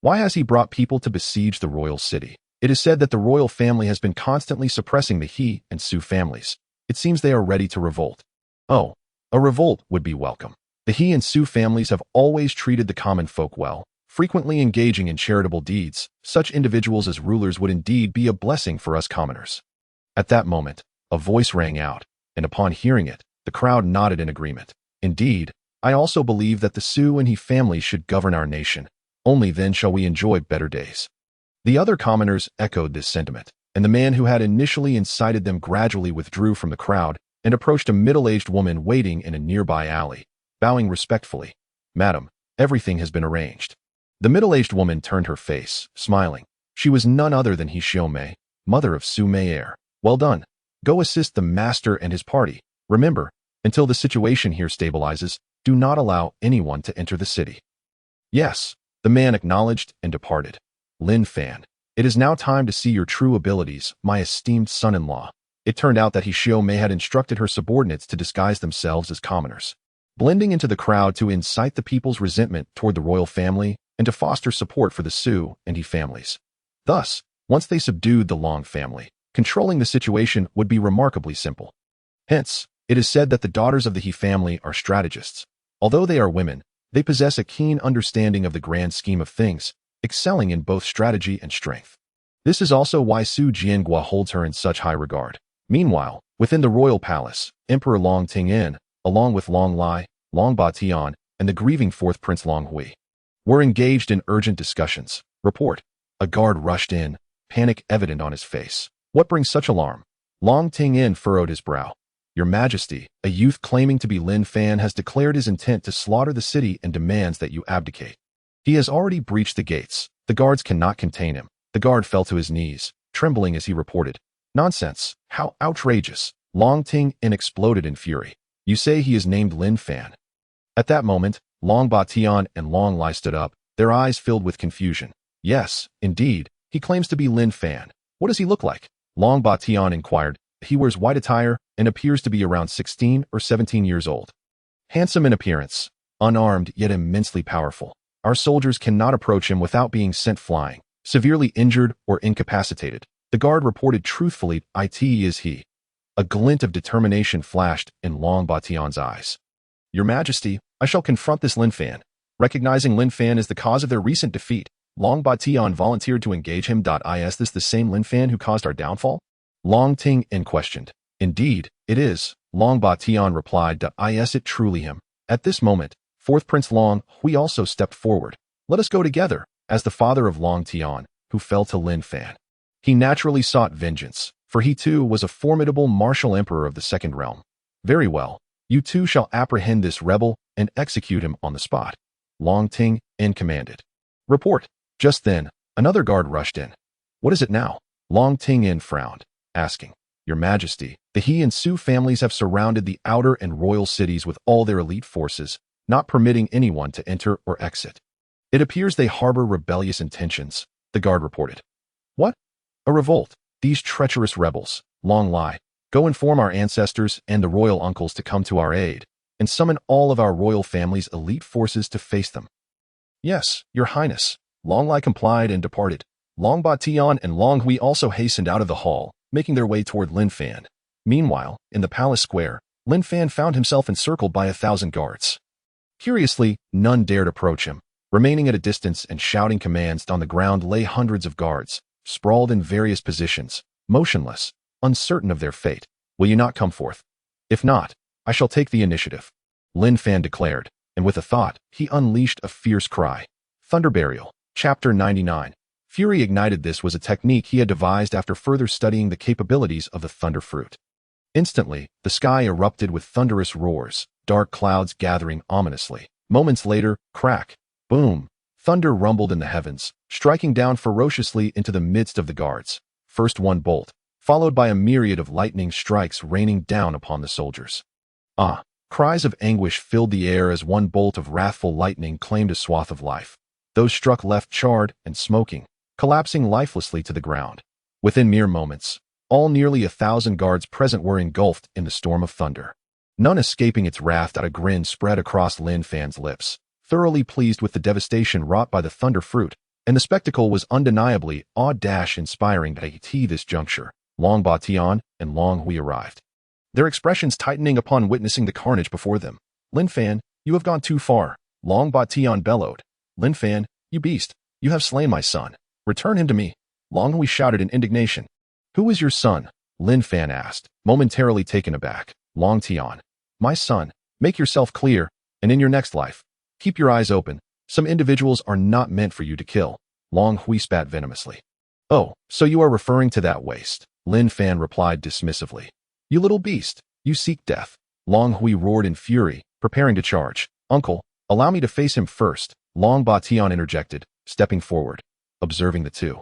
Why has he brought people to besiege the royal city? It is said that the royal family has been constantly suppressing the He and Su families. It seems they are ready to revolt. Oh, a revolt would be welcome. The He and Su families have always treated the common folk well, frequently engaging in charitable deeds. Such individuals as rulers would indeed be a blessing for us commoners. At that moment, a voice rang out, and upon hearing it, the crowd nodded in agreement. Indeed, I also believe that the Su and He families should govern our nation. Only then shall we enjoy better days. The other commoners echoed this sentiment, and the man who had initially incited them gradually withdrew from the crowd and approached a middle-aged woman waiting in a nearby alley, bowing respectfully. "Madam, everything has been arranged." The middle-aged woman turned her face, smiling. She was none other than He Xiaomei, mother of Su Mei'er. "Well done. Go assist the master and his party. Remember, until the situation here stabilizes, do not allow anyone to enter the city." "Yes," the man acknowledged and departed. Lin Fan, it is now time to see your true abilities, my esteemed son-in-law. It turned out that He Xiaomei had instructed her subordinates to disguise themselves as commoners, blending into the crowd to incite the people's resentment toward the royal family and to foster support for the Su and He families. Thus, once they subdued the Long family, controlling the situation would be remarkably simple. Hence, it is said that the daughters of the He family are strategists. Although they are women, they possess a keen understanding of the grand scheme of things, excelling in both strategy and strength. This is also why Su Jiangua holds her in such high regard. Meanwhile, within the royal palace, Emperor Long Ting'an, along with Long Lai, Long Batian, and the grieving 4th Prince Long Hui, were engaged in urgent discussions. Report. A guard rushed in, panic evident on his face. "What brings such alarm?" Long Ting'an furrowed his brow. "Your Majesty, a youth claiming to be Lin Fan has declared his intent to slaughter the city and demands that you abdicate. He has already breached the gates. The guards cannot contain him." The guard fell to his knees, trembling as he reported. "Nonsense! How outrageous!" Long Ting'an exploded in fury. "You say he is named Lin Fan?" At that moment, Long Batian and Long Lai stood up, their eyes filled with confusion. "Yes, indeed, he claims to be Lin Fan. What does he look like? Long Batian inquired. He wears white attire and appears to be around 16 or 17 years old. Handsome in appearance, unarmed yet immensely powerful. Our soldiers cannot approach him without being sent flying, severely injured or incapacitated. The guard reported truthfully, "It is he." A glint of determination flashed in Long Batian's eyes. "Your Majesty, I shall confront this Lin Fan." Recognizing Lin Fan as the cause of their recent defeat, Long Batian volunteered to engage him. Is this the same Lin Fan who caused our downfall? Long Ting questioned. "Indeed, it is," Long Batian replied. Is it truly him? At this moment, fourth Prince Long Hui also stepped forward. "Let us go together," as the father of Long Tian, who fell to Lin Fan. He naturally sought vengeance, for he too was a formidable martial emperor of the Second Realm. "Very well, you two shall apprehend this rebel and execute him on the spot," Long Ting commanded. "Report." Just then, another guard rushed in. "What is it now?" Long Ting frowned, asking. "Your Majesty, the He and Su families have surrounded the outer and royal cities with all their elite forces, not permitting anyone to enter or exit. It appears they harbor rebellious intentions," the guard reported. "What? A revolt? These treacherous rebels, Long Lai, go inform our ancestors and the royal uncles to come to our aid, and summon all of our royal family's elite forces to face them." "Yes, Your Highness." Long Lai complied and departed. Long Batian and Long Hui also hastened out of the hall, making their way toward Lin Fan. Meanwhile, in the palace square, Lin Fan found himself encircled by 1,000 guards. Curiously, none dared approach him. Remaining at a distance and shouting commands, on the ground lay hundreds of guards, sprawled in various positions, motionless, uncertain of their fate. "Will you not come forth? If not, I shall take the initiative," Lin Fan declared, and with a thought, he unleashed a fierce cry. Thunder Burial. Chapter 99. Fury Ignited. This was a technique he had devised after further studying the capabilities of the thunder fruit. Instantly, the sky erupted with thunderous roars, dark clouds gathering ominously. Moments later, crack, boom, thunder rumbled in the heavens, striking down ferociously into the midst of the guards. First one bolt, followed by a myriad of lightning strikes raining down upon the soldiers. "Ah!" Cries of anguish filled the air as one bolt of wrathful lightning claimed a swath of life. Those struck left charred and smoking, collapsing lifelessly to the ground. Within mere moments, all nearly 1,000 guards present were engulfed in the storm of thunder. None escaping its wrath. A grin spread across Lin Fan's lips, thoroughly pleased with the devastation wrought by the thunder fruit, and the spectacle was undeniably awe-inspiring. At this juncture, Long Batian and Long Hui arrived, their expressions tightening upon witnessing the carnage before them. "Lin Fan, you have gone too far," Long Batian bellowed. "Lin Fan, you beast, you have slain my son. Return him to me," Long Hui shouted in indignation. "Who is your son?" Lin Fan asked, momentarily taken aback. Long Tian. "My son, make yourself clear, and in your next life, keep your eyes open. Some individuals are not meant for you to kill," Long Hui spat venomously. "Oh, so you are referring to that waste," Lin Fan replied dismissively. "You little beast, you seek death," Long Hui roared in fury, preparing to charge. "Uncle, allow me to face him first," Long Batian interjected, stepping forward, observing the two.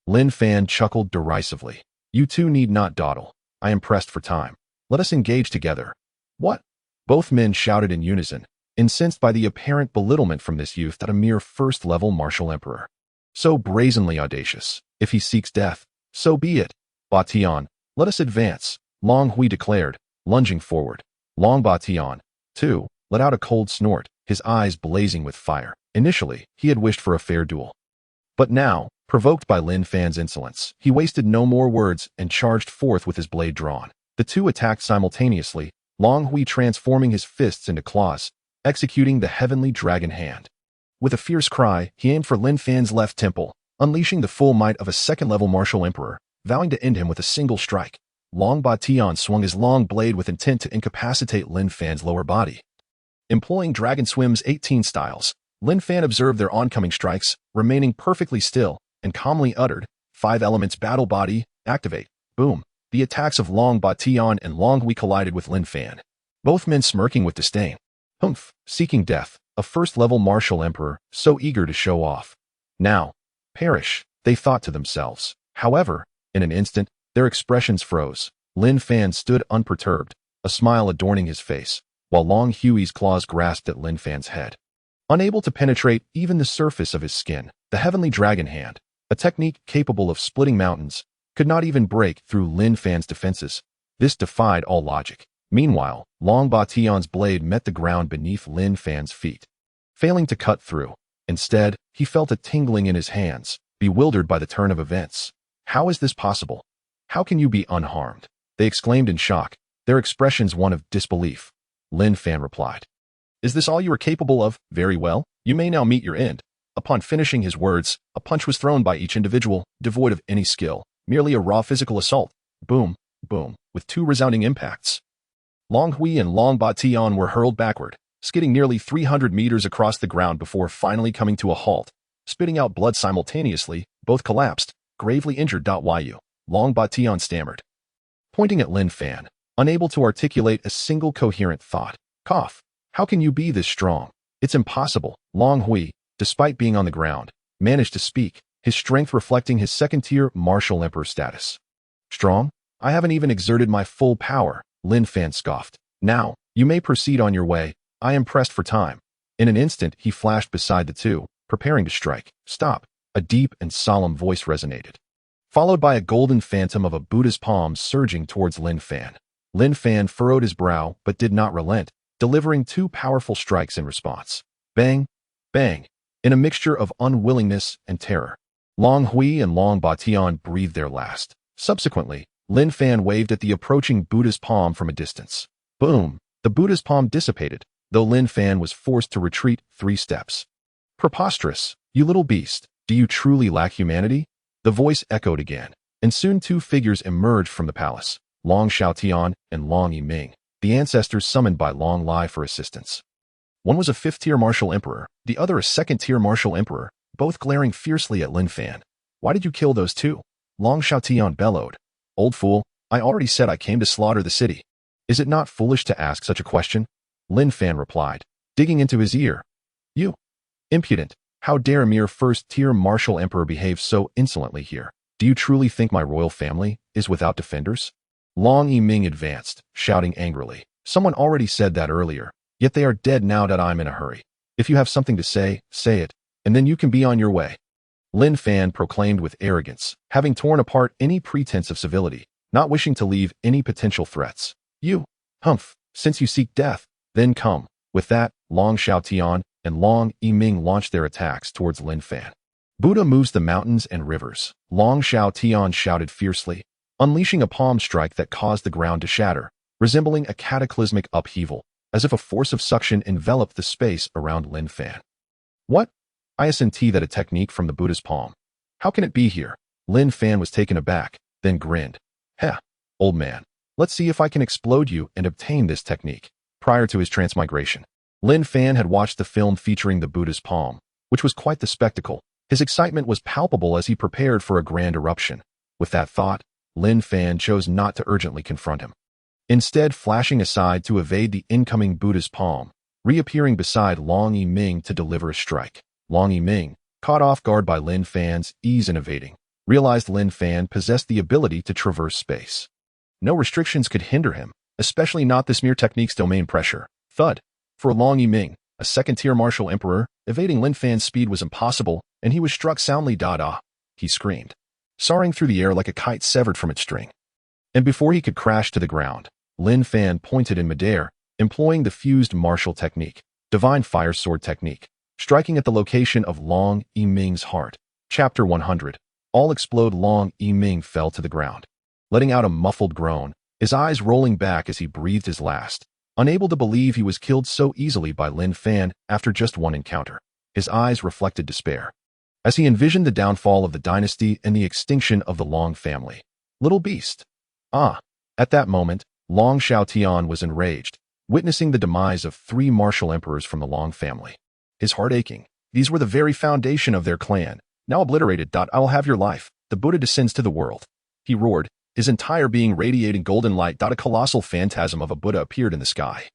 Lin Fan chuckled derisively. "You two need not dawdle. I am pressed for time. Let us engage together." "What?" Both men shouted in unison, incensed by the apparent belittlement from this youth, a mere first-level martial emperor. So brazenly audacious. If he seeks death, so be it. "Batian, let us advance," Long Hui declared, lunging forward. Long Batian, too, let out a cold snort, his eyes blazing with fire. Initially, he had wished for a fair duel. But now, provoked by Lin Fan's insolence, he wasted no more words and charged forth with his blade drawn. The two attacked simultaneously, Long Hui transforming his fists into claws, executing the heavenly dragon hand. With a fierce cry, he aimed for Lin Fan's left temple, unleashing the full might of a second-level martial emperor, vowing to end him with a single strike. Long Batian swung his long blade with intent to incapacitate Lin Fan's lower body. Employing Dragon Swim's 18 styles, Lin Fan observed their oncoming strikes, remaining perfectly still, and calmly uttered, "5 elements battle body, activate." Boom. The attacks of Long Batian and Long Hui collided with Lin Fan, both men smirking with disdain. Humph, seeking death, a first-level martial emperor, so eager to show off. Now, perish, they thought to themselves. However, in an instant, their expressions froze. Lin Fan stood unperturbed, a smile adorning his face, while Long Hui's claws grasped at Lin Fan's head. Unable to penetrate even the surface of his skin, the heavenly dragon hand, a technique capable of splitting mountains, could not even break through Lin Fan's defenses. This defied all logic. Meanwhile, Long Batian's blade met the ground beneath Lin Fan's feet, failing to cut through. Instead, he felt a tingling in his hands, bewildered by the turn of events. How is this possible? How can you be unharmed? They exclaimed in shock, their expressions one of disbelief. Lin Fan replied, "Is this all you are capable of? Very well, you may now meet your end." Upon finishing his words, a punch was thrown by each individual, devoid of any skill, merely a raw physical assault. Boom, boom, with two resounding impacts. Long Hui and Long Batian were hurled backward, skidding nearly 300 meters across the ground before finally coming to a halt. Spitting out blood simultaneously, both collapsed, gravely injured. Yu, Long Batian stammered, pointing at Lin Fan, unable to articulate a single coherent thought. Cough. How can you be this strong? It's impossible. Long Hui, despite being on the ground, managed to speak, his strength reflecting his second-tier martial emperor status. Strong? I haven't even exerted my full power, Lin Fan scoffed. Now, you may proceed on your way. I am pressed for time. In an instant, he flashed beside the two, preparing to strike. Stop. A deep and solemn voice resonated, followed by a golden phantom of a Buddha's palm surging towards Lin Fan. Lin Fan furrowed his brow but did not relent, delivering two powerful strikes in response. Bang, bang, in a mixture of unwillingness and terror. Long Hui and Long Batian breathed their last. Subsequently, Lin Fan waved at the approaching Buddha's palm from a distance. Boom! The Buddha's palm dissipated, though Lin Fan was forced to retreat 3 steps. Preposterous! You little beast! Do you truly lack humanity? The voice echoed again, and soon 2 figures emerged from the palace, Long Xiaotian and Long Yiming, the ancestors summoned by Long Lai for assistance. One was a 5th-tier martial emperor, the other a 2nd-tier martial emperor, both glaring fiercely at Lin Fan. Why did you kill those 2? Long Xiaotian bellowed. Old fool, I already said I came to slaughter the city. Is it not foolish to ask such a question? Lin Fan replied, digging into his ear. You impudent! How dare a mere 1st-tier martial emperor behave so insolently here? Do you truly think my royal family is without defenders? Long Yiming advanced, shouting angrily. Someone already said that earlier, yet they are dead now. I'm in a hurry. If you have something to say, say it, and then you can be on your way. Lin Fan proclaimed with arrogance, having torn apart any pretense of civility, not wishing to leave any potential threats. You, humph, since you seek death, then come. With that, Long Xiaotian and Long Yiming launched their attacks towards Lin Fan. Buddha moves the mountains and rivers, Long Xiaotian shouted fiercely, unleashing a palm strike that caused the ground to shatter, resembling a cataclysmic upheaval, as if a force of suction enveloped the space around Lin Fan. What? Isn't that a technique from the Buddha's palm? How can it be here? Lin Fan was taken aback, then grinned. Heh, old man, let's see if I can explode you and obtain this technique. Prior to his transmigration, Lin Fan had watched the film featuring the Buddha's palm, which was quite the spectacle. His excitement was palpable as he prepared for a grand eruption. With that thought, Lin Fan chose not to urgently confront him, instead flashing aside to evade the incoming Buddha's palm, reappearing beside Long Yiming to deliver a strike. Long Yiming, caught off guard by Lin Fan's ease in evading, realized Lin Fan possessed the ability to traverse space. No restrictions could hinder him, especially not this mere technique's domain pressure. Thud. For Long Yiming, a 2nd-tier martial emperor, evading Lin Fan's speed was impossible, and he was struck soundly. He screamed, soaring through the air like a kite severed from its string. And before he could crash to the ground, Lin Fan pointed in midair, employing the fused martial technique, divine fire sword technique, striking at the location of Long Yiming's heart. Chapter 100. All explode. Long Yiming fell to the ground, letting out a muffled groan, his eyes rolling back as he breathed his last, unable to believe he was killed so easily by Lin Fan after just one encounter. His eyes reflected despair, as he envisioned the downfall of the dynasty and the extinction of the Long family. Little beast. Ah! At that moment, Long Xiaotian was enraged, witnessing the demise of 3 martial emperors from the Long family. His heart aching. These were the very foundation of their clan, now obliterated. I will have your life. The Buddha descends to the world. He roared, his entire being radiating golden light. A colossal phantasm of a Buddha appeared in the sky,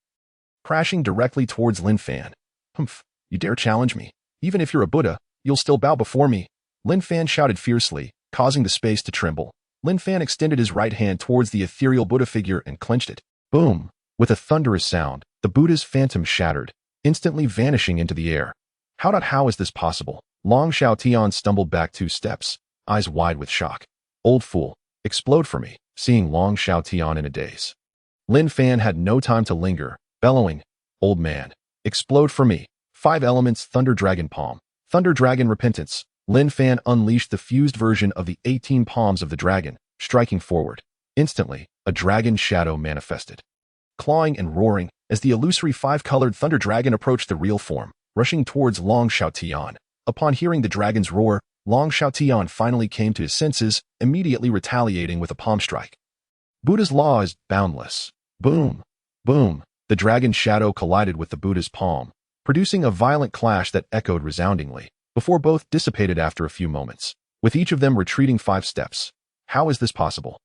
crashing directly towards Lin Fan. Humph, you dare challenge me? Even if you're a Buddha, you'll still bow before me. Lin Fan shouted fiercely, causing the space to tremble. Lin Fan extended his right hand towards the ethereal Buddha figure and clenched it. Boom! With a thunderous sound, the Buddha's phantom shattered, instantly vanishing into the air. How is this possible? Long Xiaotian stumbled back 2 steps, eyes wide with shock. Old fool, Explode for me, seeing Long Xiaotian in a daze. Lin Fan had no time to linger, bellowing, "Old man, explode for me." 5 elements Thunder Dragon Palm. Thunder Dragon Repentance. Lin Fan unleashed the fused version of the 18 palms of the dragon, striking forward. Instantly, a dragon shadow manifested. Clawing and roaring, as the illusory 5-colored Thunder Dragon approached the real form, rushing towards Long Xiaotian. Upon hearing the dragon's roar, Long Xiaotian finally came to his senses, immediately retaliating with a palm strike. Buddha's law is boundless. Boom! Boom! The dragon shadow collided with the Buddha's palm, producing a violent clash that echoed resoundingly, before both dissipated after a few moments, with each of them retreating 5 steps. How is this possible?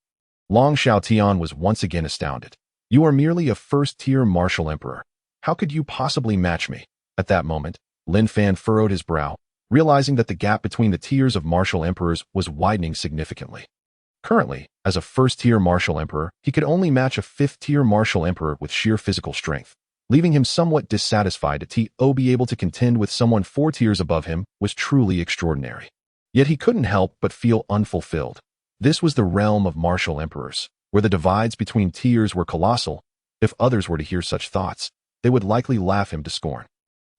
Long Xiaotian was once again astounded. You are merely a first-tier martial emperor. How could you possibly match me? At that moment, Lin Fan furrowed his brow, realizing that the gap between the tiers of martial emperors was widening significantly. Currently, as a first-tier martial emperor, he could only match a 5th-tier martial emperor with sheer physical strength. Leaving him somewhat dissatisfied to be able to contend with someone 4 tiers above him was truly extraordinary. Yet he couldn't help but feel unfulfilled. This was the realm of martial emperors, where the divides between tiers were colossal. If others were to hear such thoughts, they would likely laugh him to scorn.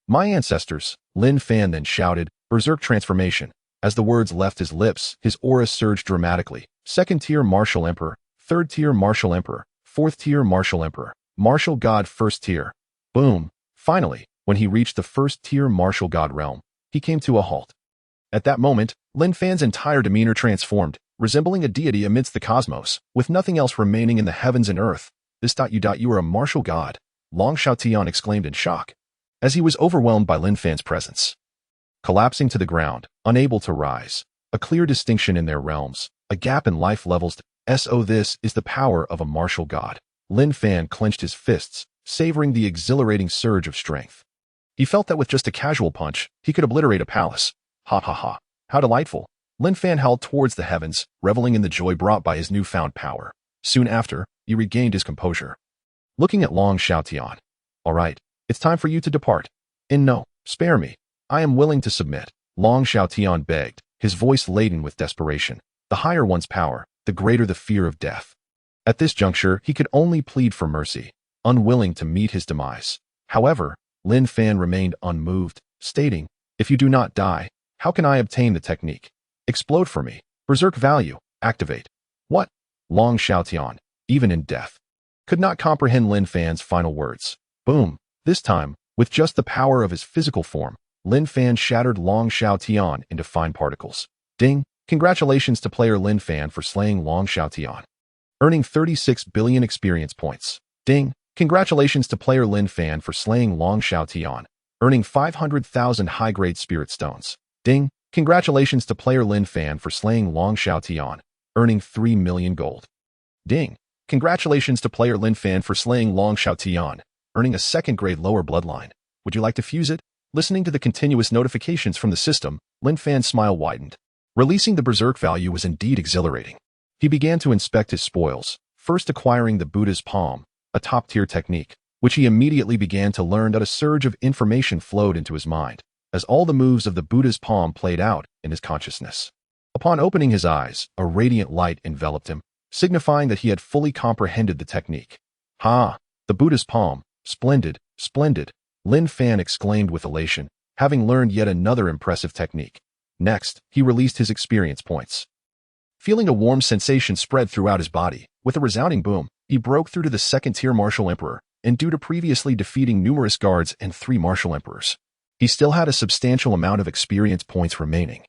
My ancestors, Lin Fan then shouted, berserk transformation. As the words left his lips, his aura surged dramatically. 2nd-tier martial emperor, 3rd-tier martial emperor, 4th-tier martial emperor, martial god 1st tier. Boom! Finally, when he reached the 1st-tier martial god realm, he came to a halt. At that moment, Lin Fan's entire demeanor transformed, resembling a deity amidst the cosmos, with nothing else remaining in the heavens and earth. You are a martial god, Long Xiaotian exclaimed in shock, as he was overwhelmed by Lin Fan's presence. Collapsing to the ground, unable to rise, a clear distinction in their realms, a gap in life levels. This is the power of a martial god. Lin Fan clenched his fists, savoring the exhilarating surge of strength. He felt that with just a casual punch, he could obliterate a palace. Ha ha ha. How delightful. Lin Fan howled towards the heavens, reveling in the joy brought by his newfound power. Soon after, he regained his composure. Looking at Long Xiaotian. All right, it's time for you to depart. No, spare me. I am willing to submit. Long Xiaotian begged, his voice laden with desperation. The higher one's power, the greater the fear of death. At this juncture, he could only plead for mercy, unwilling to meet his demise. However, Lin Fan remained unmoved, stating, if you do not die, how can I obtain the technique? Explode for me. Berserk value. Activate. What? Long Xiaotian, even in death, could not comprehend Lin Fan's final words. Boom. This time, with just the power of his physical form, Lin Fan shattered Long Xiaotian into fine particles. Ding! Congratulations to player Lin Fan for slaying Long Xiaotian, earning 36 billion experience points. Ding! Congratulations to player Lin Fan for slaying Long Xiaotian, earning 500,000 high-grade spirit stones. Ding! Congratulations to player Lin Fan for slaying Long Xiaotian, earning 3 million gold. Ding! Congratulations to player Lin Fan for slaying Long Xiaotian, earning a 2nd-grade lower bloodline. Would you like to fuse it? Listening to the continuous notifications from the system, Lin Fan's smile widened. Releasing the berserk value was indeed exhilarating. He began to inspect his spoils, first acquiring the Buddha's palm, a top-tier technique, which he immediately began to learn. That a surge of information flowed into his mind, as all the moves of the Buddha's palm played out in his consciousness. Upon opening his eyes, a radiant light enveloped him, signifying that he had fully comprehended the technique. Ha! The Buddha's palm. Splendid, splendid, Lin Fan exclaimed with elation, having learned yet another impressive technique. Next, he released his experience points. Feeling a warm sensation spread throughout his body, with a resounding boom, he broke through to the 2nd-tier martial emperor, and due to previously defeating numerous guards and 3 martial emperors, he still had a substantial amount of experience points remaining,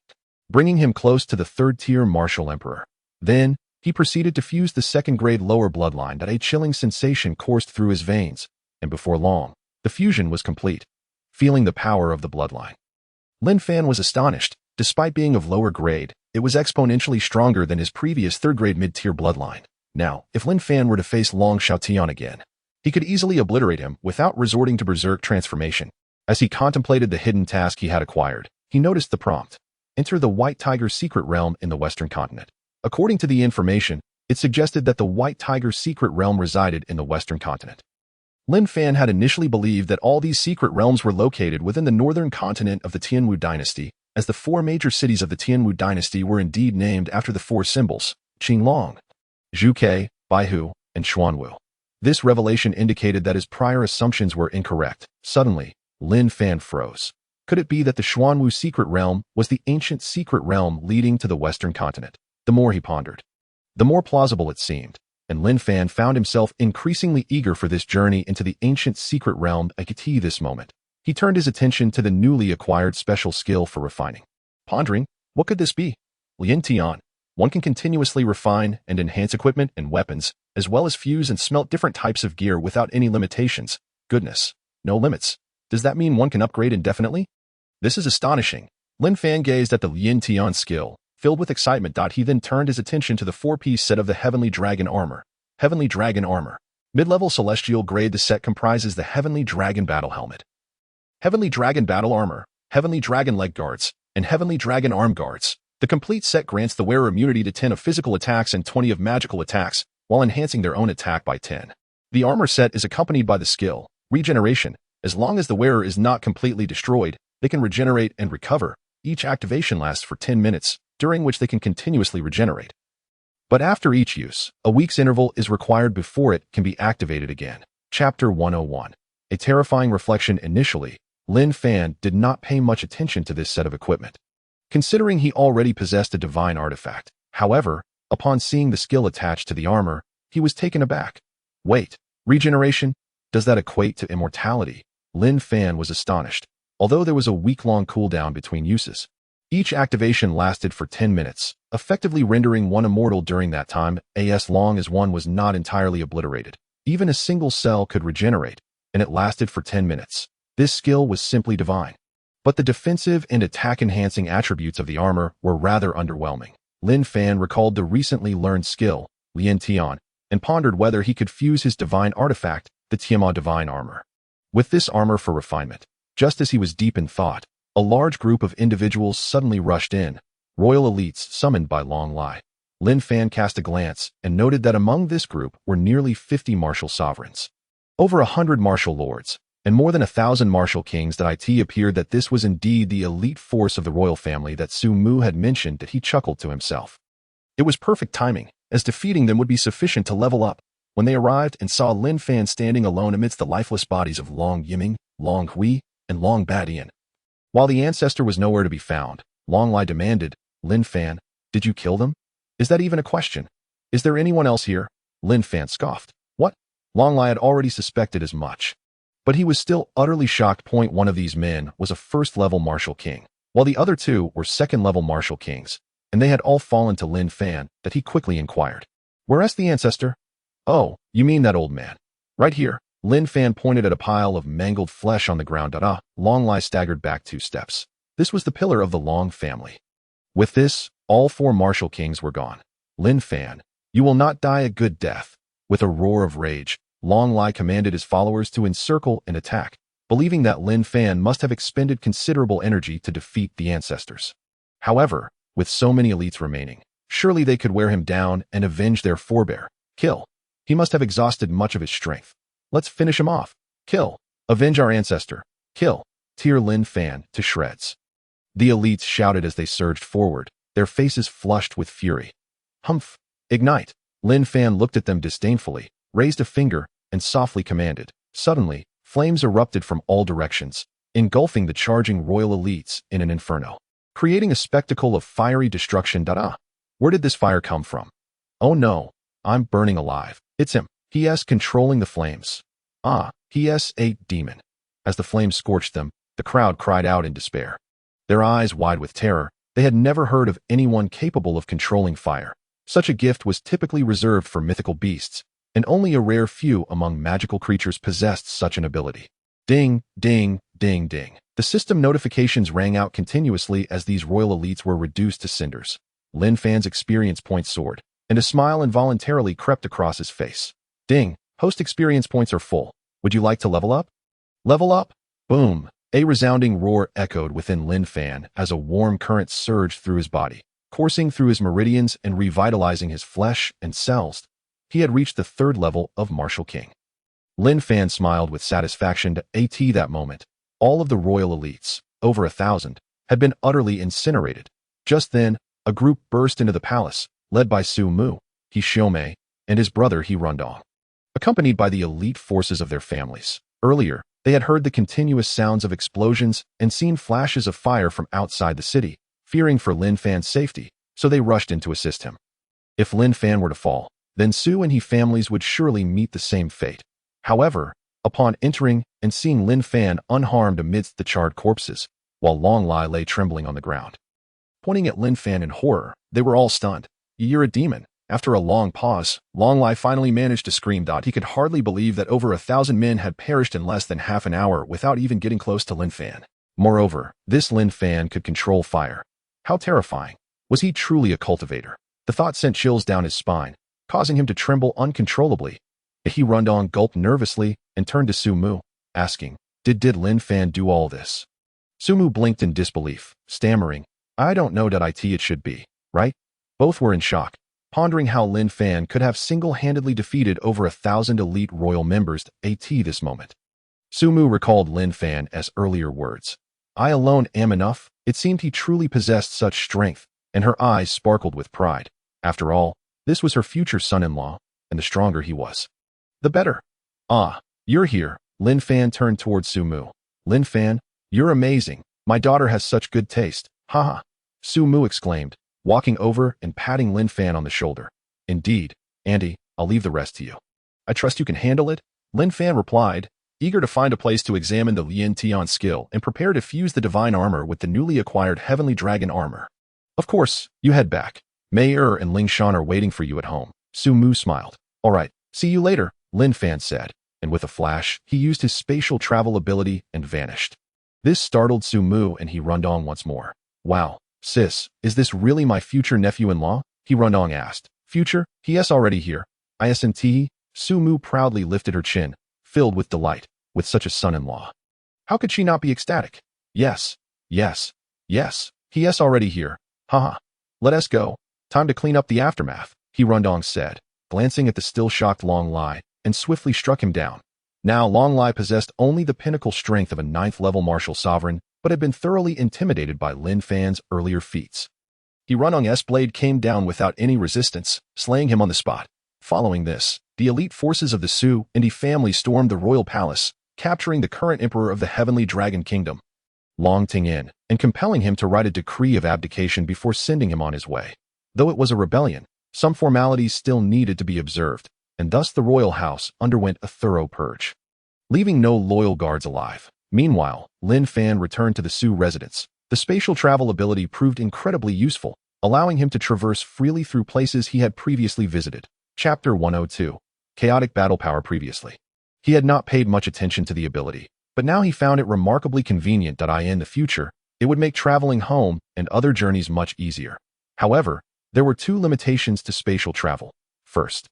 bringing him close to the 3rd-tier martial emperor. Then, he proceeded to fuse the 2nd-grade lower bloodline. That a chilling sensation coursed through his veins, and before long, the fusion was complete. Feeling the power of the bloodline, Lin Fan was astonished. Despite being of lower grade, it was exponentially stronger than his previous 3rd-grade mid-tier bloodline. Now, if Lin Fan were to face Long Xiaotian again, he could easily obliterate him without resorting to berserk transformation. As he contemplated the hidden task he had acquired, he noticed the prompt. Enter the White Tiger's secret realm in the Western continent. According to the information, it suggested that the White Tiger's secret realm resided in the Western continent. Lin Fan had initially believed that all these secret realms were located within the northern continent of the Tianwu dynasty, as the 4 major cities of the Tianwu dynasty were indeed named after the 4 symbols, Qinglong, Zhuke, Baihu, and Xuanwu. This revelation indicated that his prior assumptions were incorrect. Suddenly, Lin Fan froze. Could it be that the Xuanwu secret realm was the ancient secret realm leading to the Western continent? The more he pondered, the more plausible it seemed, and Lin Fan found himself increasingly eager for this journey into the ancient secret realm at this moment. He turned his attention to the newly acquired special skill for refining. Pondering, what could this be? Lin Tian. One can continuously refine and enhance equipment and weapons, as well as fuse and smelt different types of gear without any limitations. Goodness, no limits. Does that mean one can upgrade indefinitely? This is astonishing. Lin Fan gazed at the Lin Tian skill, filled with excitement. He then turned his attention to the four-piece set of the Heavenly Dragon Armor. Heavenly Dragon Armor. Mid-level celestial grade. The set comprises the Heavenly Dragon Battle Helmet, Heavenly Dragon Battle Armor, Heavenly Dragon Leg Guards, and Heavenly Dragon Arm Guards. The complete set grants the wearer immunity to 10 of physical attacks and 20 of magical attacks, while enhancing their own attack by 10. The armor set is accompanied by the skill, Regeneration. As long as the wearer is not completely destroyed, they can regenerate and recover. Each activation lasts for 10 minutes, during which they can continuously regenerate. But after each use, a week's interval is required before it can be activated again. Chapter 101. A terrifying reflection. Initially, Lin Fan did not pay much attention to this set of equipment, considering he already possessed a divine artifact. However, upon seeing the skill attached to the armor, he was taken aback. Wait, regeneration? Does that equate to immortality? Lin Fan was astonished. Although there was a week-long cooldown between uses, each activation lasted for 10 minutes, effectively rendering one immortal during that time, as long as one was not entirely obliterated. Even a single cell could regenerate, and it lasted for 10 minutes. This skill was simply divine. But the defensive and attack-enhancing attributes of the armor were rather underwhelming. Lin Fan recalled the recently learned skill, Lin Tian, and pondered whether he could fuse his divine artifact, the Tianma Divine Armor, with this armor for refinement. Just as he was deep in thought, a large group of individuals suddenly rushed in, royal elites summoned by Long Lai. Lin Fan cast a glance and noted that among this group were nearly 50 martial sovereigns, over 100 martial lords, and more than 1,000 martial kings. That it appeared that this was indeed the elite force of the royal family that Su Mu had mentioned. That he chuckled to himself. It was perfect timing, as defeating them would be sufficient to level up. When they arrived and saw Lin Fan standing alone amidst the lifeless bodies of Long Yiming, Long Hui, and Long Badian, while the ancestor was nowhere to be found, Long Lai demanded, Lin Fan, did you kill them? Is that even a question? Is there anyone else here? Lin Fan scoffed. What? Long Lai had already suspected as much. But he was still utterly shocked. One of these men was a first-level martial king, while the other two were second-level martial kings, and they had all fallen to Lin Fan. That he quickly inquired, where's the ancestor? Oh, you mean that old man? Right here. Lin Fan pointed at a pile of mangled flesh on the ground. Long Lai staggered back 2 steps. This was the pillar of the Long family. With this, all 4 martial kings were gone. Lin Fan, you will not die a good death. With a roar of rage, Long Lai commanded his followers to encircle and attack, believing that Lin Fan must have expended considerable energy to defeat the ancestors. However, with so many elites remaining, surely they could wear him down and avenge their forebear. Kill. He must have exhausted much of his strength. Let's finish him off. Kill. Avenge our ancestor. Kill. Tear Lin Fan to shreds. The elites shouted as they surged forward, their faces flushed with fury. Humph. Ignite. Lin Fan looked at them disdainfully, raised a finger, and softly commanded. Suddenly, flames erupted from all directions, engulfing the charging royal elites in an inferno, creating a spectacle of fiery destruction. Where did this fire come from? Oh no, I'm burning alive. It's him. He.S. controlling the flames. He.S. a demon. As the flames scorched them, the crowd cried out in despair. Their eyes wide with terror, they had never heard of anyone capable of controlling fire. Such a gift was typically reserved for mythical beasts, and only a rare few among magical creatures possessed such an ability. Ding, ding, ding, ding. The system notifications rang out continuously as these royal elites were reduced to cinders. Lin Fan's experience points soared, and a smile involuntarily crept across his face. Ding, host experience points are full. Would you like to level up? Level up? Boom. A resounding roar echoed within Lin Fan as a warm current surged through his body, coursing through his meridians and revitalizing his flesh and cells. He had reached the 3rd level of Martial King. Lin Fan smiled with satisfaction. At that moment, all of the royal elites, over 1,000, had been utterly incinerated. Just then, a group burst into the palace, led by Su Mu, He Xiaomei, and his brother He Rundong, accompanied by the elite forces of their families. Earlier, they had heard the continuous sounds of explosions and seen flashes of fire from outside the city, fearing for Lin Fan's safety, so they rushed in to assist him. If Lin Fan were to fall, then Su and He families would surely meet the same fate. However, upon entering and seeing Lin Fan unharmed amidst the charred corpses, while Long Lai lay trembling on the ground, pointing at Lin Fan in horror, they were all stunned. "You're a demon." After a long pause, Long Lai finally managed to scream. He could hardly believe that over 1,000 men had perished in less than half an hour without even getting close to Lin Fan. Moreover, this Lin Fan could control fire. How terrifying. Was he truly a cultivator? The thought sent chills down his spine, causing him to tremble uncontrollably. He Rundong gulped nervously and turned to Su Mu, asking, Did Lin Fan do all this? Su Mu blinked in disbelief, stammering, "I don't know it should be, right?" Both were in shock, pondering how Lin Fan could have single-handedly defeated over 1,000 elite royal members at this moment. Su Mu recalled Lin Fan as earlier words. "I alone am enough." It seemed he truly possessed such strength, and her eyes sparkled with pride. After all, this was her future son-in-law, and the stronger he was, the better. "Ah, you're here." Lin Fan turned towards Su Mu. "Lin Fan, you're amazing. My daughter has such good taste." "Haha," Su Mu exclaimed, walking over and patting Lin Fan on the shoulder. "Indeed, Auntie, I'll leave the rest to you. I trust you can handle it," Lin Fan replied, eager to find a place to examine the Lin Tian skill and prepare to fuse the divine armor with the newly acquired heavenly dragon armor. "Of course, you head back. Mei and Ling Shan are waiting for you at home." Su Mu smiled. "All right, see you later," Lin Fan said, and with a flash, he used his spatial travel ability and vanished. This startled Su Mu and He Rundong once more. "Wow, sis, is this really my future nephew-in-law?" He Rundong asked. "Future? He is already here. Isn't?" Su Mu proudly lifted her chin, filled with delight, with such a son-in-law. How could she not be ecstatic? Yes, yes, yes, he is already here. Haha. "Let us go. Time to clean up the aftermath," He Rundong said, glancing at the still-shocked Long Lai, and swiftly struck him down. Now Long Lai possessed only the pinnacle strength of a 9th-level martial sovereign, but had been thoroughly intimidated by Lin Fan's earlier feats. He Rundong's blade came down without any resistance, slaying him on the spot. Following this, the elite forces of the Su and He family stormed the royal palace, capturing the current emperor of the Heavenly Dragon Kingdom, Long Tingyin, and compelling him to write a decree of abdication before sending him on his way. Though it was a rebellion, some formalities still needed to be observed, and thus the royal house underwent a thorough purge, leaving no loyal guards alive. Meanwhile, Lin Fan returned to the Su residence. The spatial travel ability proved incredibly useful, allowing him to traverse freely through places he had previously visited. Chapter 102. Chaotic Battle Power. Previously, he had not paid much attention to the ability, but now he found it remarkably convenient. In the future, it would make traveling home and other journeys much easier. However, there were two limitations to spatial travel. First,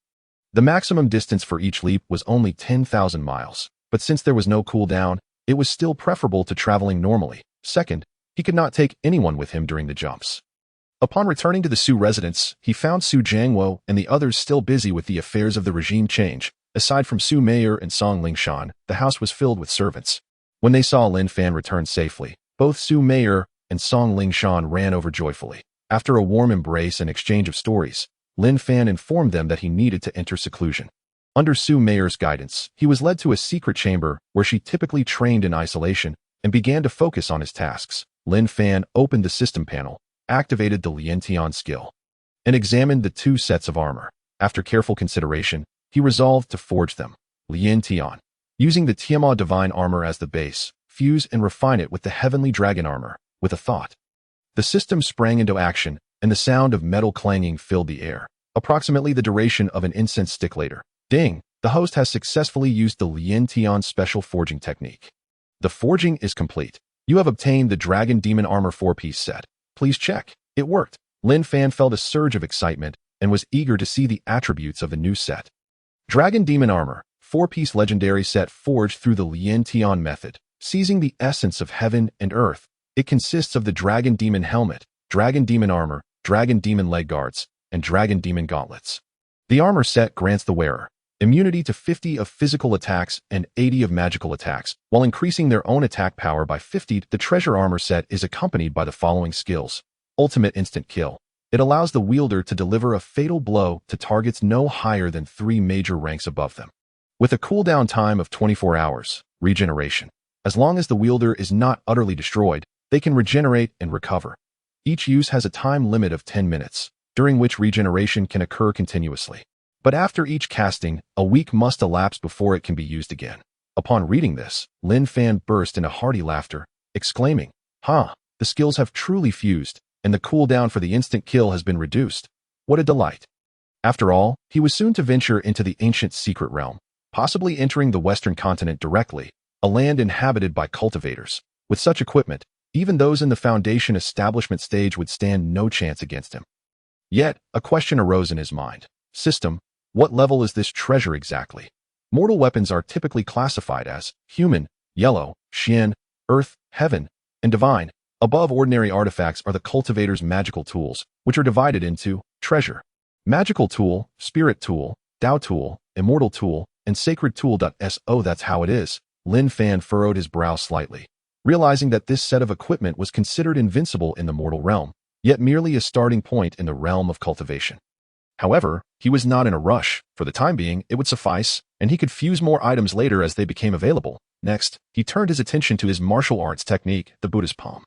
the maximum distance for each leap was only 10,000 miles, but since there was no cooldown, it was still preferable to traveling normally. Second, he could not take anyone with him during the jumps. Upon returning to the Su residence, he found Su Jiangwo and the others still busy with the affairs of the regime change. Aside from Su Mayer and Song Lingshan, the house was filled with servants. When they saw Lin Fan return safely, both Su Mayer and Song Lingshan ran over joyfully. After a warm embrace and exchange of stories, Lin Fan informed them that he needed to enter seclusion. Under Su Mayer's guidance, he was led to a secret chamber where she typically trained in isolation and began to focus on his tasks. Lin Fan opened the system panel, activated the Lin Tian skill, and examined the two sets of armor. After careful consideration, he resolved to forge them. Lin Tian, using the Tianma divine armor as the base, fuse and refine it with the heavenly dragon armor. With a thought, the system sprang into action, and the sound of metal clanging filled the air, approximately the duration of an incense stick later. Ding! The host has successfully used the Lin Tian special forging technique. The forging is complete. You have obtained the Dragon Demon Armor 4-piece set. Please check. It worked. Lin Fan felt a surge of excitement and was eager to see the attributes of the new set. Dragon Demon Armor, 4-piece legendary set forged through the Lin Tian method, seizing the essence of heaven and earth. It consists of the Dragon Demon Helmet, Dragon Demon Armor, Dragon Demon Leg Guards, and Dragon Demon Gauntlets. The armor set grants the wearer immunity to 50 of physical attacks and 80 of magical attacks, while increasing their own attack power by 50. The treasure armor set is accompanied by the following skills: Ultimate Instant Kill, It allows the wielder to deliver a fatal blow to targets no higher than 3 major ranks above them. With a cooldown time of 24 hours, regeneration. As long as the wielder is not utterly destroyed, they can regenerate and recover. Each use has a time limit of 10 minutes, during which regeneration can occur continuously. But after each casting, a week must elapse before it can be used again. Upon reading this, Lin Fan burst into hearty laughter, exclaiming, "Ha! The skills have truly fused, and the cooldown for the instant kill has been reduced. What a delight!" After all, he was soon to venture into the ancient secret realm, possibly entering the Western continent directly, a land inhabited by cultivators. With such equipment, even those in the Foundation establishment stage would stand no chance against him. Yet, a question arose in his mind. System, what level is this treasure exactly? Mortal weapons are typically classified as human, yellow, Xian, earth, heaven, and divine. Above ordinary artifacts are the cultivator's magical tools, which are divided into treasure, magical tool, spirit tool, Dao tool, immortal tool, and sacred tool. So that's how it is. Lin Fan furrowed his brow slightly, realizing that this set of equipment was considered invincible in the mortal realm, yet merely a starting point in the realm of cultivation. However, he was not in a rush. For the time being, it would suffice, and he could fuse more items later as they became available. Next, he turned his attention to his martial arts technique, the Buddha's palm.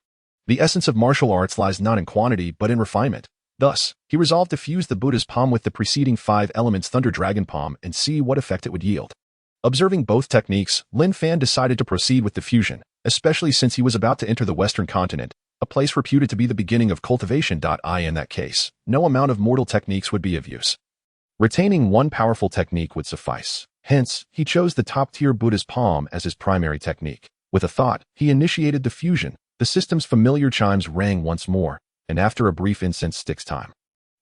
The essence of martial arts lies not in quantity but in refinement. Thus, he resolved to fuse the Buddha's palm with the preceding 5 elements Thunder Dragon Palm and see what effect it would yield. Observing both techniques, Lin Fan decided to proceed with the fusion, especially since he was about to enter the Western continent, a place reputed to be the beginning of cultivation. In that case, no amount of mortal techniques would be of use. Retaining one powerful technique would suffice. Hence, he chose the top-tier Buddha's palm as his primary technique. With a thought, he initiated the fusion. The system's familiar chimes rang once more, and after a brief incense sticks time,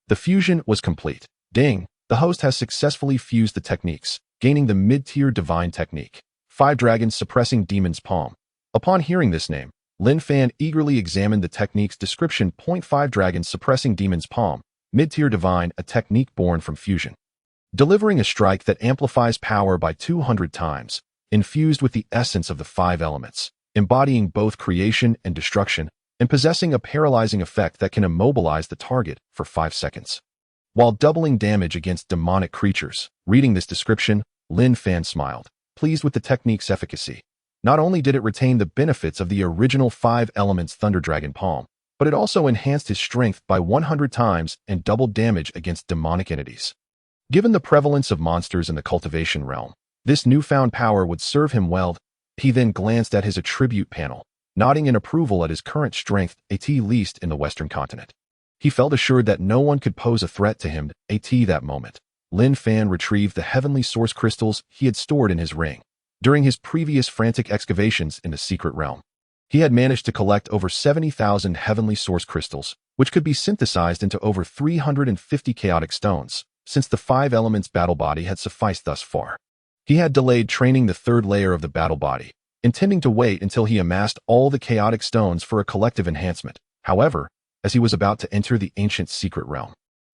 the fusion was complete. Ding! The host has successfully fused the techniques, gaining the mid-tier divine technique, 5 dragons suppressing demon's palm. Upon hearing this name, Lin Fan eagerly examined the technique's description. 5 dragons suppressing demon's palm, mid-tier divine, a technique born from fusion. Delivering a strike that amplifies power by 200 times, infused with the essence of the 5 elements, embodying both creation and destruction, and possessing a paralyzing effect that can immobilize the target for 5 seconds. While doubling damage against demonic creatures, reading this description, Lin Fan smiled, pleased with the technique's efficacy. Not only did it retain the benefits of the original 5 elements Thunder Dragon Palm, but it also enhanced his strength by 100 times and doubled damage against demonic entities. Given the prevalence of monsters in the cultivation realm, this newfound power would serve him well. He then glanced at his attribute panel, nodding in approval at his current strength, at least in the Western continent. He felt assured that no one could pose a threat to him. At that moment, Lin Fan retrieved the heavenly source crystals he had stored in his ring. During his previous frantic excavations in the secret realm, he had managed to collect over 70,000 heavenly source crystals, which could be synthesized into over 350 chaotic stones, since the 5 elements battle body had sufficed thus far. He had delayed training the 3rd layer of the battle body, intending to wait until he amassed all the chaotic stones for a collective enhancement. However, as he was about to enter the ancient secret realm,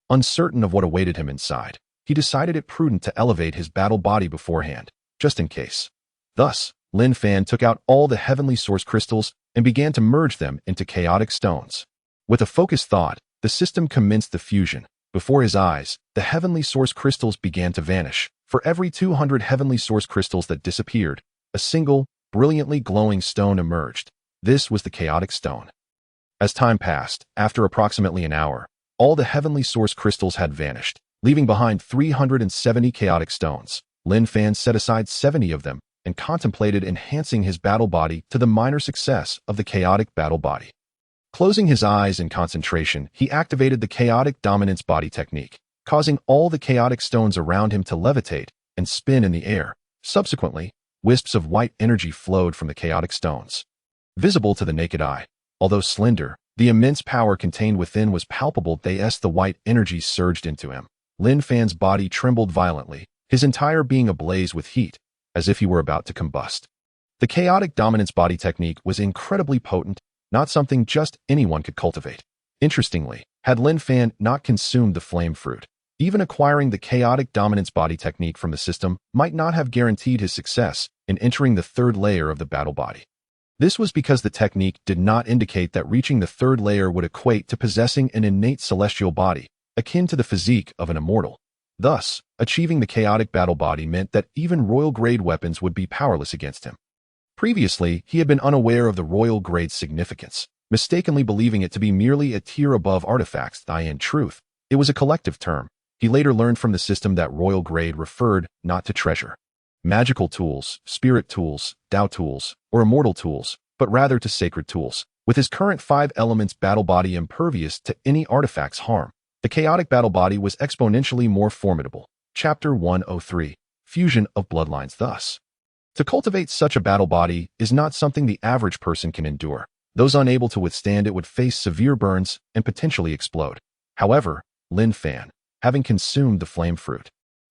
uncertain of what awaited him inside, he decided it prudent to elevate his battle body beforehand, just in case. Thus, Lin Fan took out all the heavenly source crystals and began to merge them into chaotic stones. With a focused thought, the system commenced the fusion. Before his eyes, the heavenly source crystals began to vanish. For every 200 heavenly source crystals that disappeared, a single, brilliantly glowing stone emerged. This was the chaotic stone. As time passed, after approximately an hour, all the heavenly source crystals had vanished, leaving behind 370 chaotic stones. Lin Fan set aside 70 of them and contemplated enhancing his battle body to the minor success of the chaotic battle body. Closing his eyes in concentration, he activated the chaotic dominance body technique, causing all the chaotic stones around him to levitate and spin in the air. Subsequently, wisps of white energy flowed from the chaotic stones. Visible to the naked eye, although slender, the immense power contained within was palpable. As the white energy surged into him, Lin Fan's body trembled violently, his entire being ablaze with heat, as if he were about to combust. The chaotic dominance body technique was incredibly potent, not something just anyone could cultivate. Interestingly, had Lin Fan not consumed the flame fruit, even acquiring the chaotic dominance body technique from the system might not have guaranteed his success in entering the 3rd layer of the battle body. This was because the technique did not indicate that reaching the third layer would equate to possessing an innate celestial body, akin to the physique of an immortal. Thus, achieving the chaotic battle body meant that even royal-grade weapons would be powerless against him. Previously, he had been unaware of the royal-grade significance, mistakenly believing it to be merely a tier above artifacts. In truth, it was a collective term. He later learned from the system that royal grade referred not to treasure, magical tools, spirit tools, Tao tools, or immortal tools, but rather to sacred tools. With his current 5 elements battle body impervious to any artifact's harm, the chaotic battle body was exponentially more formidable. Chapter 103. Fusion of Bloodlines. Thus, to cultivate such a battle body is not something the average person can endure. Those unable to withstand it would face severe burns and potentially explode. However, Lin Fan, having consumed the flame fruit,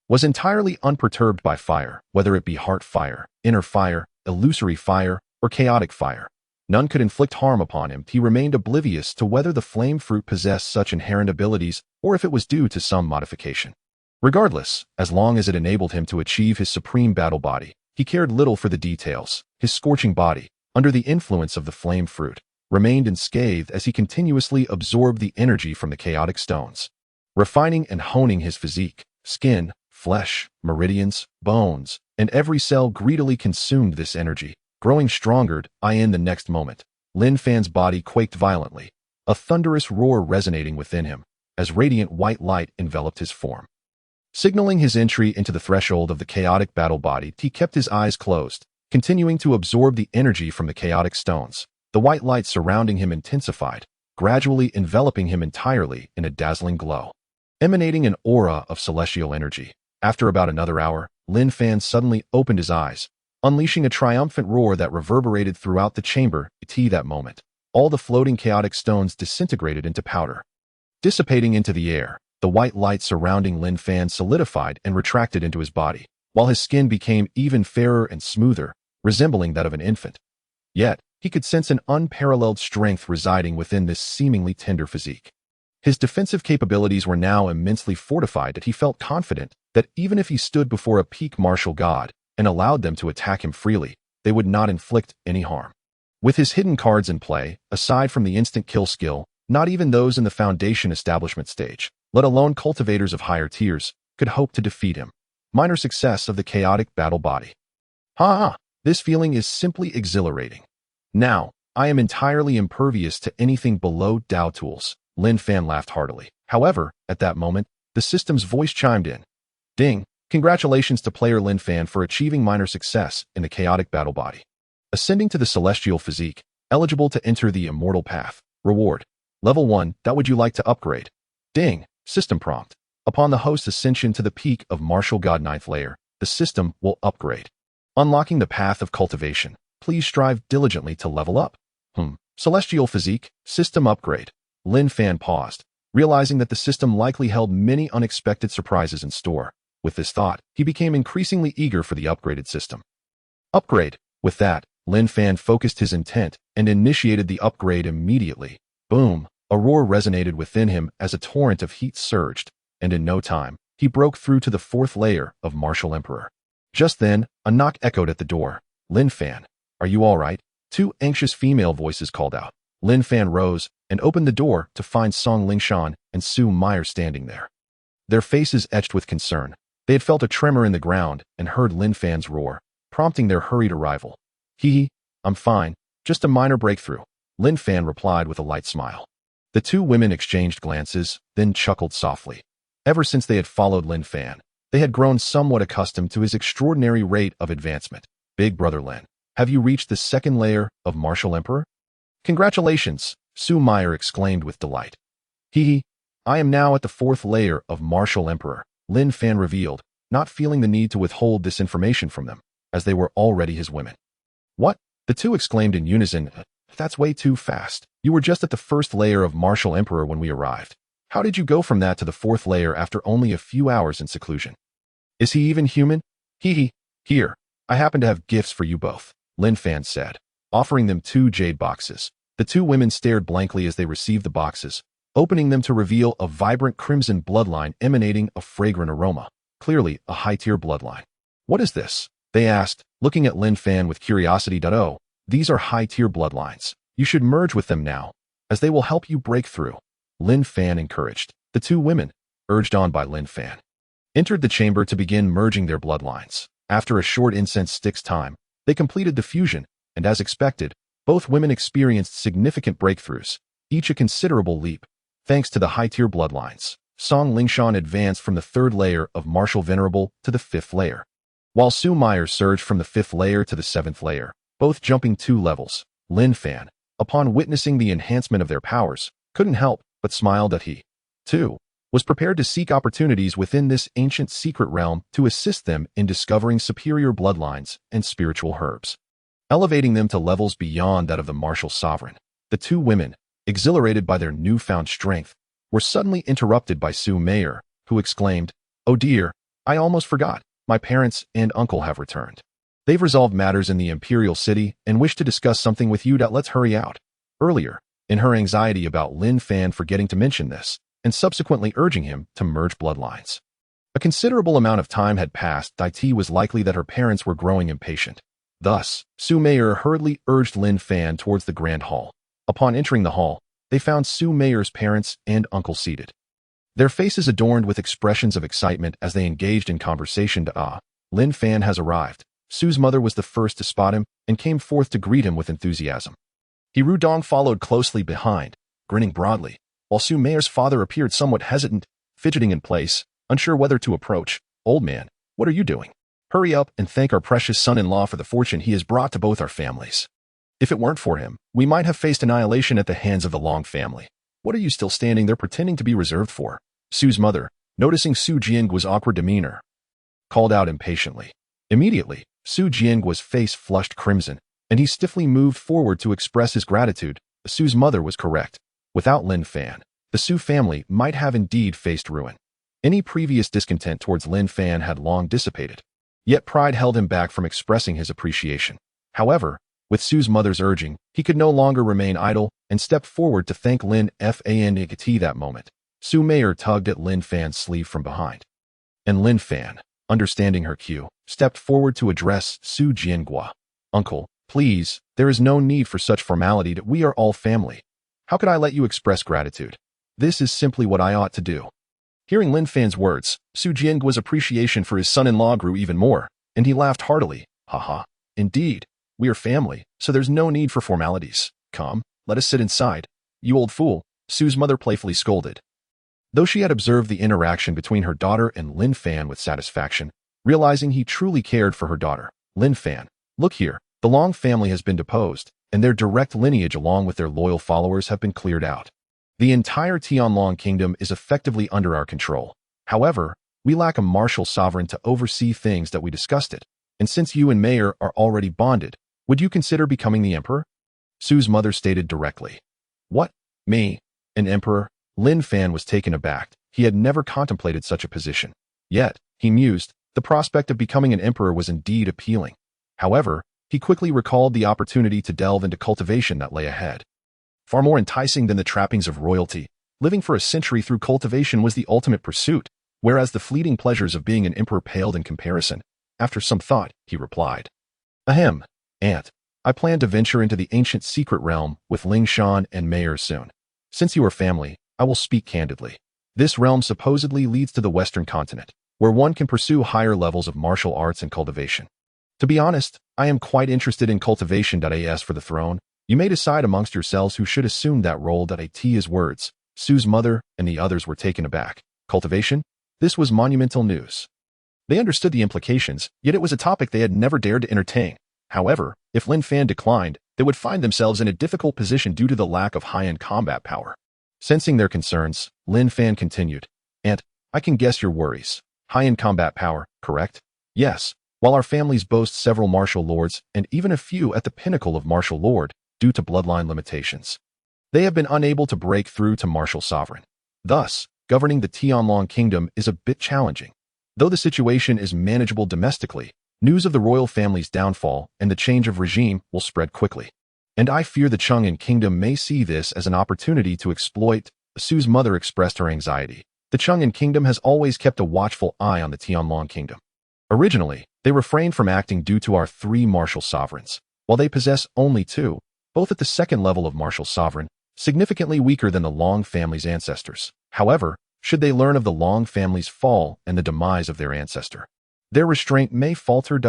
was entirely unperturbed by fire, whether it be heart fire, inner fire, illusory fire, or chaotic fire. None could inflict harm upon him. He remained oblivious to whether the flame fruit possessed such inherent abilities or if it was due to some modification. Regardless, as long as it enabled him to achieve his supreme battle body, he cared little for the details. His scorching body, under the influence of the flame fruit, remained unscathed as he continuously absorbed the energy from the chaotic stones, refining and honing his physique. Skin, flesh, meridians, bones, and every cell greedily consumed this energy, growing stronger. In the next moment, Lin Fan's body quaked violently, a thunderous roar resonating within him, as radiant white light enveloped his form. Signaling his entry into the threshold of the chaotic battle body, he kept his eyes closed, continuing to absorb the energy from the chaotic stones. The white light surrounding him intensified, gradually enveloping him entirely in a dazzling glow, emanating an aura of celestial energy. After about another hour, Lin Fan suddenly opened his eyes, unleashing a triumphant roar that reverberated throughout the chamber. At that moment, all the floating chaotic stones disintegrated into powder. Dissipating into the air, the white light surrounding Lin Fan solidified and retracted into his body, while his skin became even fairer and smoother, resembling that of an infant. Yet, he could sense an unparalleled strength residing within this seemingly tender physique. His defensive capabilities were now immensely fortified that he felt confident that even if he stood before a peak martial god and allowed them to attack him freely, they would not inflict any harm. With his hidden cards in play, aside from the instant kill skill, not even those in the foundation establishment stage, let alone cultivators of higher tiers, could hope to defeat him. Minor success of the chaotic battle body. This feeling is simply exhilarating. Now, I am entirely impervious to anything below Tao tools. Lin Fan laughed heartily. However, at that moment, the system's voice chimed in. Ding! Congratulations to player Lin Fan for achieving minor success in the chaotic battle body. Ascending to the celestial physique, eligible to enter the immortal path. Reward. Level 1, that would you like to upgrade? Ding! System prompt. Upon the host's ascension to the peak of martial god 9th layer, the system will upgrade. Unlocking the path of cultivation. Please strive diligently to level up. Celestial physique, system upgrade. Lin Fan paused, realizing that the system likely held many unexpected surprises in store. With this thought, he became increasingly eager for the upgraded system. Upgrade. With that, Lin Fan focused his intent and initiated the upgrade immediately. Boom! A roar resonated within him as a torrent of heat surged, and in no time, he broke through to the 4th layer of Martial Emperor. Just then, a knock echoed at the door. Lin Fan, are you all right? 2 anxious female voices called out. Lin Fan rose and opened the door to find Song Lingshan and Su Meyer standing there. Their faces etched with concern. They had felt a tremor in the ground and heard Lin Fan's roar, prompting their hurried arrival. I'm fine, just a minor breakthrough, Lin Fan replied with a light smile. The 2 women exchanged glances, then chuckled softly. Ever since they had followed Lin Fan, they had grown somewhat accustomed to his extraordinary rate of advancement. Big brother Lin, have you reached the 2nd layer of Martial Emperor? Congratulations, Su Meyer exclaimed with delight. I am now at the 4th layer of Martial Emperor, Lin Fan revealed, not feeling the need to withhold this information from them, as they were already his women. What? The 2 exclaimed in unison. That's way too fast. You were just at the 1st layer of Martial Emperor when we arrived. How did you go from that to the 4th layer after only a few hours in seclusion? Is he even human? Here, I happen to have gifts for you both, Lin Fan said, offering them 2 jade boxes. The 2 women stared blankly as they received the boxes, opening them to reveal a vibrant crimson bloodline emanating a fragrant aroma, clearly a high-tier bloodline. What is this? They asked, looking at Lin Fan with curiosity. These are high-tier bloodlines. You should merge with them now, as they will help you break through. Lin Fan encouraged. The two women, urged on by Lin Fan, entered the chamber to begin merging their bloodlines. After a short incense stick's time, they completed the fusion, and as expected, both women experienced significant breakthroughs, each a considerable leap, thanks to the high-tier bloodlines. Song Lingshan advanced from the 3rd layer of martial venerable to the 5th layer, while Su Meyer surged from the 5th layer to the 7th layer, both jumping 2 levels. Lin Fan, upon witnessing the enhancement of their powers, couldn't help but smile that he, too, was prepared to seek opportunities within this ancient secret realm to assist them in discovering superior bloodlines and spiritual herbs, elevating them to levels beyond that of the martial sovereign. The two women, exhilarated by their newfound strength, were suddenly interrupted by Su Meyer, who exclaimed, "Oh dear, I almost forgot. My parents and uncle have returned. They've resolved matters in the Imperial City and wish to discuss something with you. Let's hurry out." Earlier, in her anxiety about Lin Fan forgetting to mention this, and subsequently urging him to merge bloodlines, a considerable amount of time had passed. It was likely that her parents were growing impatient. Thus, Su Meyer hurriedly urged Lin Fan towards the Grand Hall. Upon entering the hall, they found Su Meyer's parents and uncle seated, their faces adorned with expressions of excitement as they engaged in conversation. Lin Fan has arrived. Su's mother was the first to spot him and came forth to greet him with enthusiasm. Ru Dong followed closely behind, grinning broadly, while Su Meyer's father appeared somewhat hesitant, fidgeting in place, unsure whether to approach. "Old man, what are you doing? Hurry up and thank our precious son-in-law for the fortune he has brought to both our families. If it weren't for him, we might have faced annihilation at the hands of the Long family. What are you still standing there pretending to be reserved for?" Su's mother, noticing Su Jianguo's awkward demeanor, called out impatiently. Immediately, Su Jianguo's face flushed crimson, and he stiffly moved forward to express his gratitude. Su's mother was correct. Without Lin Fan, the Su family might have indeed faced ruin. Any previous discontent towards Lin Fan had long dissipated, yet pride held him back from expressing his appreciation. However, with Su's mother's urging, he could no longer remain idle and stepped forward to thank Lin Fan. That moment, Su Meyer tugged at Lin Fan's sleeve from behind, and Lin Fan, understanding her cue, stepped forward to address Su Jianguo. "Uncle, please, there is no need for such formality. That we are all family. How could I let you express gratitude? This is simply what I ought to do." Hearing Lin Fan's words, Su Jianguo's appreciation for his son-in-law grew even more, and he laughed heartily. "Haha, indeed, we are family, so there's no need for formalities. Come, let us sit inside." "You old fool," Su's mother playfully scolded. Though she had observed the interaction between her daughter and Lin Fan with satisfaction, realizing he truly cared for her daughter, "Lin Fan, look here, the Long family has been deposed, and their direct lineage along with their loyal followers have been cleared out. The entire Tianlong kingdom is effectively under our control. However, we lack a martial sovereign to oversee things that we discussed it, and since you and Mayer are already bonded, would you consider becoming the emperor?" Su's mother stated directly. "What? Me? An emperor?" Lin Fan was taken aback. He had never contemplated such a position. Yet, he mused, the prospect of becoming an emperor was indeed appealing. However, he quickly recalled the opportunity to delve into cultivation that lay ahead. Far more enticing than the trappings of royalty, living for a century through cultivation was the ultimate pursuit, whereas the fleeting pleasures of being an emperor paled in comparison. After some thought, he replied, "Ahem, aunt, I plan to venture into the ancient secret realm with Lingshan and Mayer soon. Since you are family, I will speak candidly. This realm supposedly leads to the Western continent, where one can pursue higher levels of martial arts and cultivation. To be honest, I am quite interested in cultivation. As for the throne, you may decide amongst yourselves who should assume that role. His words, Su's mother and the others were taken aback. Cultivation? This was monumental news. They understood the implications, yet it was a topic they had never dared to entertain. However, if Lin Fan declined, they would find themselves in a difficult position due to the lack of high-end combat power. Sensing their concerns, Lin Fan continued, "Aunt, I can guess your worries. High-end combat power, correct?" "Yes. While our families boast several martial lords and even a few at the pinnacle of martial lord, due to bloodline limitations, they have been unable to break through to martial sovereign. Thus, governing the Tianlong kingdom is a bit challenging. Though the situation is manageable domestically, news of the royal family's downfall and the change of regime will spread quickly. And I fear the Chang'an kingdom may see this as an opportunity to exploit." Su's mother expressed her anxiety. The Chang'an kingdom has always kept a watchful eye on the Tianlong kingdom. Originally, they refrained from acting due to our 3 martial sovereigns. while they possess only two, both at the second level of martial sovereign, significantly weaker than the Long family's ancestors. However, should they learn of the Long family's fall and the demise of their ancestor, their restraint may falter.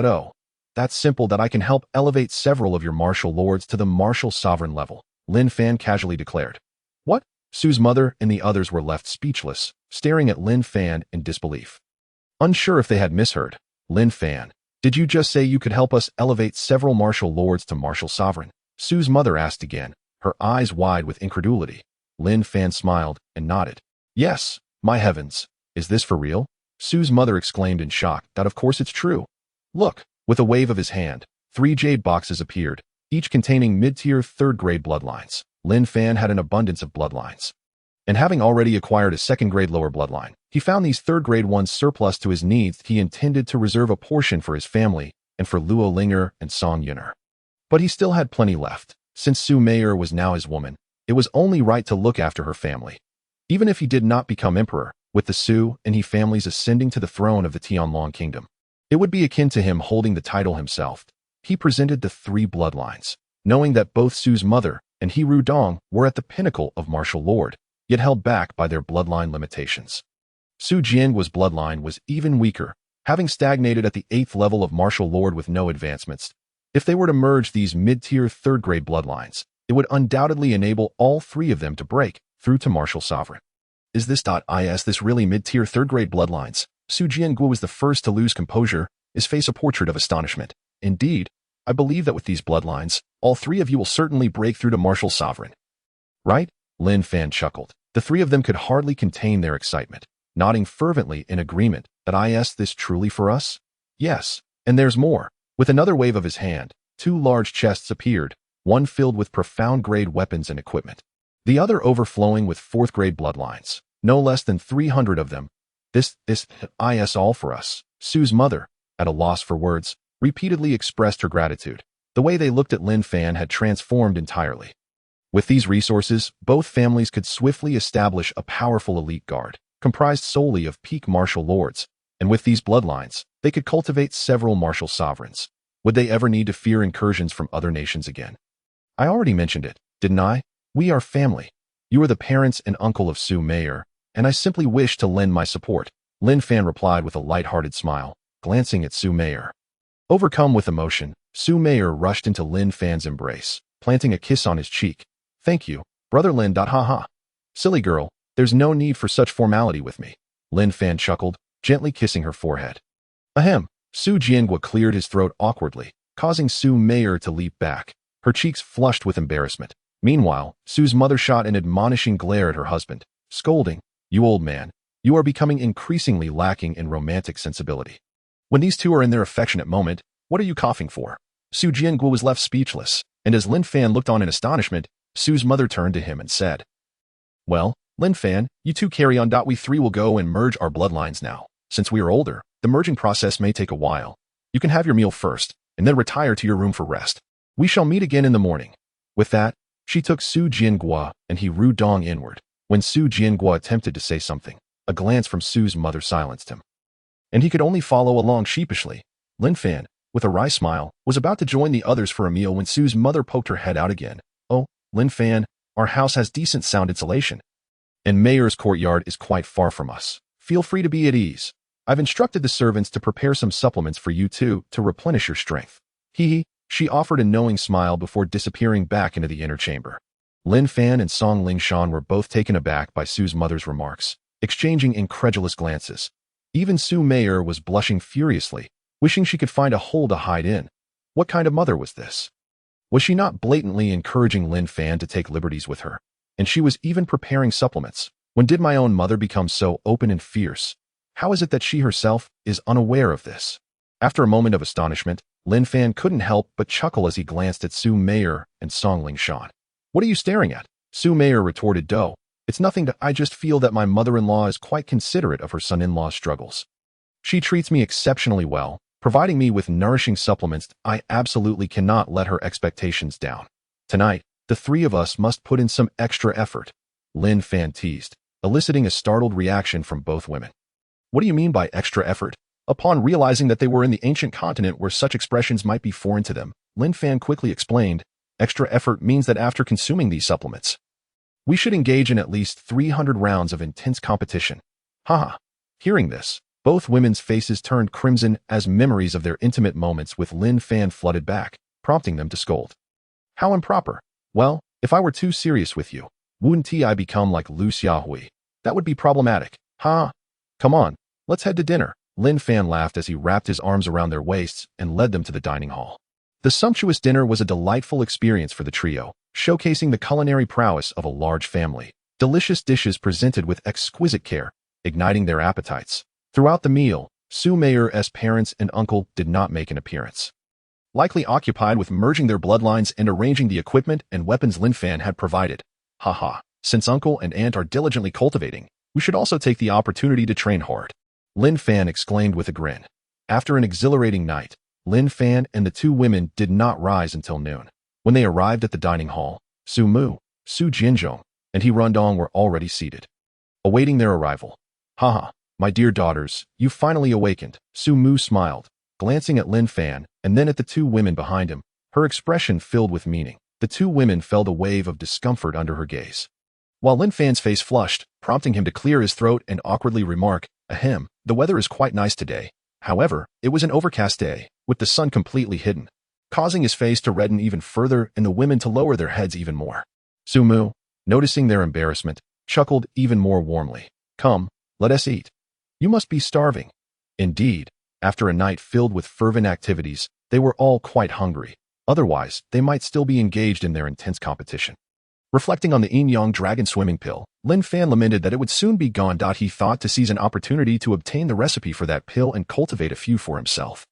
That's simple that I can help elevate several of your martial lords to the martial sovereign level, Lin Fan casually declared. What? Su's mother and the others were left speechless, staring at Lin Fan in disbelief. Unsure if they had misheard. Lin Fan, did you just say you could help us elevate several martial lords to martial sovereign? Su's mother asked again, her eyes wide with incredulity. Lin Fan smiled and nodded. Yes, my heavens, is this for real? Su's mother exclaimed in shock that of course it's true. Look, with a wave of his hand, 3 jade boxes appeared, each containing mid-tier third-grade bloodlines. Lin Fan had an abundance of bloodlines. And having already acquired a second-grade lower bloodline, he found these third-grade ones surplus to his needs. He intended to reserve a portion for his family and for Luo Linger and Song Yuner. But he still had plenty left. Since Su Meier was now his woman, it was only right to look after her family. Even if he did not become emperor, with the Su and He families ascending to the throne of the Tianlong kingdom, it would be akin to him holding the title himself. He presented the 3 bloodlines, knowing that both Su's mother and He Rudong were at the pinnacle of martial lord, yet held back by their bloodline limitations. Su Jianguo's bloodline was even weaker, having stagnated at the 8th level of martial lord with no advancements. If they were to merge these mid-tier third-grade bloodlines, it would undoubtedly enable all 3 of them to break through to martial sovereign. Is this really mid-tier third-grade bloodlines? Su Jianguo was the first to lose composure, his face a portrait of astonishment. Indeed, I believe that with these bloodlines, all 3 of you will certainly break through to martial sovereign. Right? Lin Fan chuckled. The 3 of them could hardly contain their excitement, nodding fervently in agreement that this truly for us? Yes, and there's more. With another wave of his hand, 2 large chests appeared, one filled with profound-grade weapons and equipment, the other overflowing with 4th-grade bloodlines, no less than 300 of them. This all for us. Su's mother, at a loss for words, repeatedly expressed her gratitude. The way they looked at Lin Fan had transformed entirely. With these resources, both families could swiftly establish a powerful elite guard, comprised solely of peak martial lords, and with these bloodlines, they could cultivate several martial sovereigns. Would they ever need to fear incursions from other nations again? I already mentioned it, didn't I? We are family. You are the parents and uncle of Su Meier, and I simply wish to lend my support, Lin Fan replied with a light-hearted smile, glancing at Su Meier. Overcome with emotion, Su Meier rushed into Lin Fan's embrace, planting a kiss on his cheek. Thank you, brother Lin. Haha. Silly girl, there's no need for such formality with me. Lin Fan chuckled, gently kissing her forehead. Ahem. Su Jianguo cleared his throat awkwardly, causing Su Meier to leap back, her cheeks flushed with embarrassment. Meanwhile, Su's mother shot an admonishing glare at her husband, scolding, You old man, you are becoming increasingly lacking in romantic sensibility. When these two are in their affectionate moment, what are you coughing for? Su Jianguo was left speechless, and as Lin Fan looked on in astonishment, Su's mother turned to him and said, Well, Lin Fan, you two carry on. We 3 will go and merge our bloodlines now. Since we are older, the merging process may take a while. You can have your meal first, and then retire to your room for rest. We shall meet again in the morning. With that, she took Su Jianguo and He Rudong inward. When Su Jianguo attempted to say something, a glance from Su's mother silenced him, and he could only follow along sheepishly. Lin Fan, with a wry smile, was about to join the others for a meal when Su's mother poked her head out again. Oh, Lin Fan, our house has decent sound insulation, and Mayor's courtyard is quite far from us. Feel free to be at ease. I've instructed the servants to prepare some supplements for you two to replenish your strength. She offered a knowing smile before disappearing back into the inner chamber. Lin Fan and Song Lingshan were both taken aback by Su's mother's remarks, exchanging incredulous glances. Even Su Meier was blushing furiously, wishing she could find a hole to hide in. What kind of mother was this? Was she not blatantly encouraging Lin Fan to take liberties with her? And she was even preparing supplements. When did my own mother become so open and fierce? How is it that she herself is unaware of this? After a moment of astonishment, Lin Fan couldn't help but chuckle as he glanced at Su Meier and Song Lingshan. What are you staring at? Su Meier retorted. It's nothing. I just feel that my mother-in-law is quite considerate of her son-in-law's struggles. She treats me exceptionally well, providing me with nourishing supplements. I absolutely cannot let her expectations down. Tonight, the 3 of us must put in some extra effort, Lin Fan teased, eliciting a startled reaction from both women. What do you mean by extra effort? Upon realizing that they were in the ancient continent where such expressions might be foreign to them, Lin Fan quickly explained. Extra effort means that after consuming these supplements, we should engage in at least 300 rounds of intense competition. Haha. Hearing this, both women's faces turned crimson as memories of their intimate moments with Lin Fan flooded back, prompting them to scold. How improper. Well, if I were too serious with you, wouldn't I become like Lu Xiaohui? That would be problematic. Ha! Come on, let's head to dinner. Lin Fan laughed as he wrapped his arms around their waists and led them to the dining hall. The sumptuous dinner was a delightful experience for the trio, showcasing the culinary prowess of a large family. Delicious dishes presented with exquisite care, igniting their appetites. Throughout the meal, Su Mei's parents and uncle did not make an appearance, likely occupied with merging their bloodlines and arranging the equipment and weapons Lin Fan had provided. Haha, since uncle and aunt are diligently cultivating, we should also take the opportunity to train hard. Lin Fan exclaimed with a grin. After an exhilarating night, Lin Fan and the two women did not rise until noon. When they arrived at the dining hall, Su Mu, Su Jianzhong, and He Rundong were already seated, awaiting their arrival. Haha, my dear daughters, you finally awakened. Su Mu smiled, glancing at Lin Fan and then at the two women behind him, her expression filled with meaning. The two women felt a wave of discomfort under her gaze, while Lin Fan's face flushed, prompting him to clear his throat and awkwardly remark, "Ahem, the weather is quite nice today." However, it was an overcast day, with the sun completely hidden, causing his face to redden even further and the women to lower their heads even more. Su Mu, noticing their embarrassment, chuckled even more warmly. Come, let us eat. You must be starving. Indeed, after a night filled with fervent activities, they were all quite hungry. Otherwise, they might still be engaged in their intense competition. Reflecting on the yin-yang dragon swimming pill, Lin Fan lamented that it would soon be gone. He thought to seize an opportunity to obtain the recipe for that pill and cultivate a few for himself.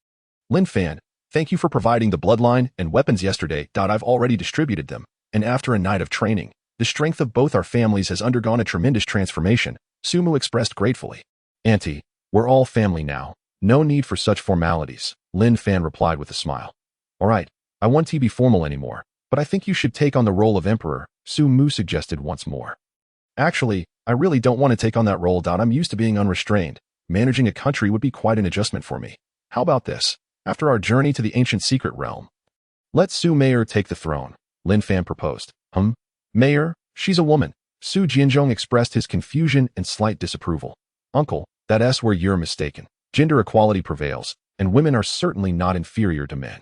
Lin Fan, thank you for providing the bloodline and weapons yesterday. I've already distributed them, and after a night of training, the strength of both our families has undergone a tremendous transformation, Su Mu expressed gratefully. Auntie, we're all family now. No need for such formalities, Lin Fan replied with a smile. All right, I won't be formal anymore, but I think you should take on the role of emperor, Su Mu suggested once more. Actually, I really don't want to take on that role. I'm used to being unrestrained. Managing a country would be quite an adjustment for me. How about this? After our journey to the ancient secret realm, let Su Mei take the throne, Lin Fan proposed. Mayor? She's a woman. Su Jianzhong expressed his confusion and slight disapproval. Uncle, that's where you're mistaken. Gender equality prevails, and women are certainly not inferior to men.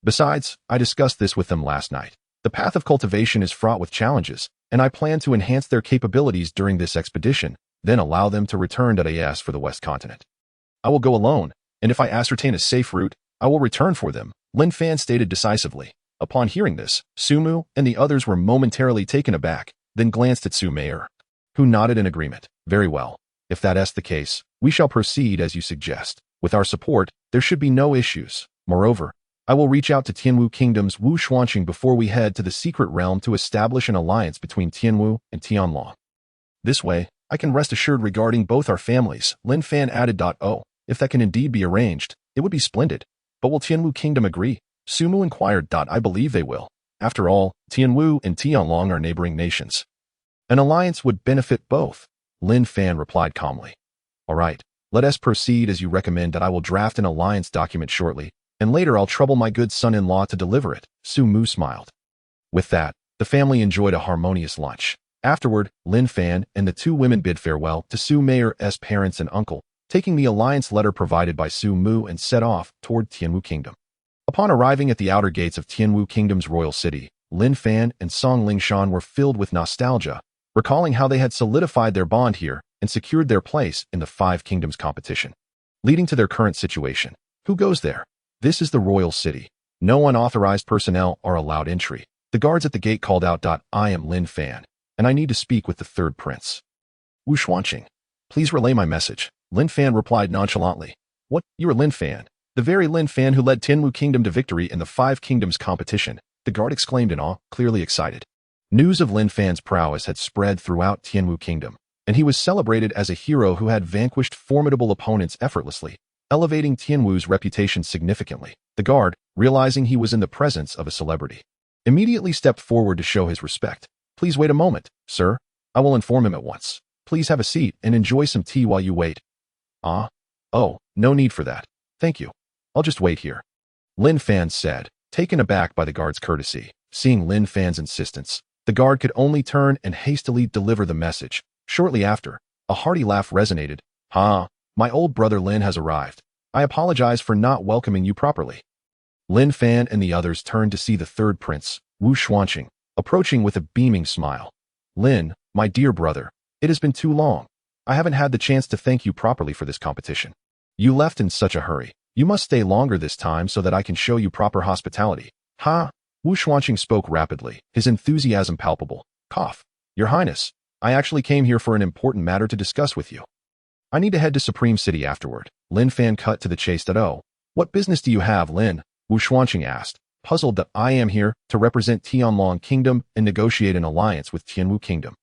Besides, I discussed this with them last night. The path of cultivation is fraught with challenges, and I plan to enhance their capabilities during this expedition, then allow them to return to AS for the West Continent. I will go alone, and if I ascertain a safe route, I will return for them, Lin Fan stated decisively. Upon hearing this, Su Mu and the others were momentarily taken aback, then glanced at Su Mei, who nodded in agreement. Very well. If that's the case, we shall proceed as you suggest. With our support, there should be no issues. Moreover, I will reach out to Tianwu Kingdom's Wu Xuanqing before we head to the secret realm to establish an alliance between Tianwu and Tianlong. This way, I can rest assured regarding both our families, Lin Fan added. Oh, if that can indeed be arranged, it would be splendid. But will Tianwu Kingdom agree? Su Mu inquired. I believe they will. After all, Tianwu and Tianlong are neighboring nations. An alliance would benefit both, Lin Fan replied calmly. All right, let us proceed as you recommend. I will draft an alliance document shortly, and later I'll trouble my good son-in-law to deliver it, Su Mu smiled. With that, the family enjoyed a harmonious lunch. Afterward, Lin Fan and the two women bid farewell to Su Mei's parents and uncle, taking the alliance letter provided by Su Mu and set off toward Tianwu Kingdom. Upon arriving at the outer gates of Tianwu Kingdom's royal city, Lin Fan and Song Lingshan were filled with nostalgia, recalling how they had solidified their bond here and secured their place in the Five Kingdoms competition, leading to their current situation. Who goes there? This is the royal city. No unauthorized personnel are allowed entry. The guards at the gate called out. I am Lin Fan, and I need to speak with the third prince. Wu Xuanqing, please relay my message, Lin Fan replied nonchalantly. What, you are Lin Fan? The very Lin Fan who led Tianwu Kingdom to victory in the Five Kingdoms competition, the guard exclaimed in awe, clearly excited. News of Lin Fan's prowess had spread throughout Tianwu Kingdom, and he was celebrated as a hero who had vanquished formidable opponents effortlessly, elevating Tianwu's reputation significantly. The guard, realizing he was in the presence of a celebrity, immediately stepped forward to show his respect. Please wait a moment, sir. I will inform him at once. Please have a seat and enjoy some tea while you wait. Oh, no need for that. Thank you. I'll just wait here, Lin Fan said, Taken aback by the guard's courtesy, seeing Lin Fan's insistence, the guard could only turn and hastily deliver the message. Shortly after, a hearty laugh resonated. "Ha, my old brother Lin has arrived. I apologize for not welcoming you properly." Lin Fan and the others turned to see the third prince, Wu Xuanqing, approaching with a beaming smile. "Lin, my dear brother, it has been too long. I haven't had the chance to thank you properly for this competition. You left in such a hurry. You must stay longer this time so that I can show you proper hospitality." "Ha!" Wu Xuanqing spoke rapidly, his enthusiasm palpable. "Cough. Your Highness, I actually came here for an important matter to discuss with you. I need to head to Supreme City afterward." Lin Fan cut to the chase. "Oh, what business do you have, Lin?" Wu Xuanqing asked, puzzled. "That I am here to represent Tianlong Kingdom and negotiate an alliance with Tianwu Kingdom,"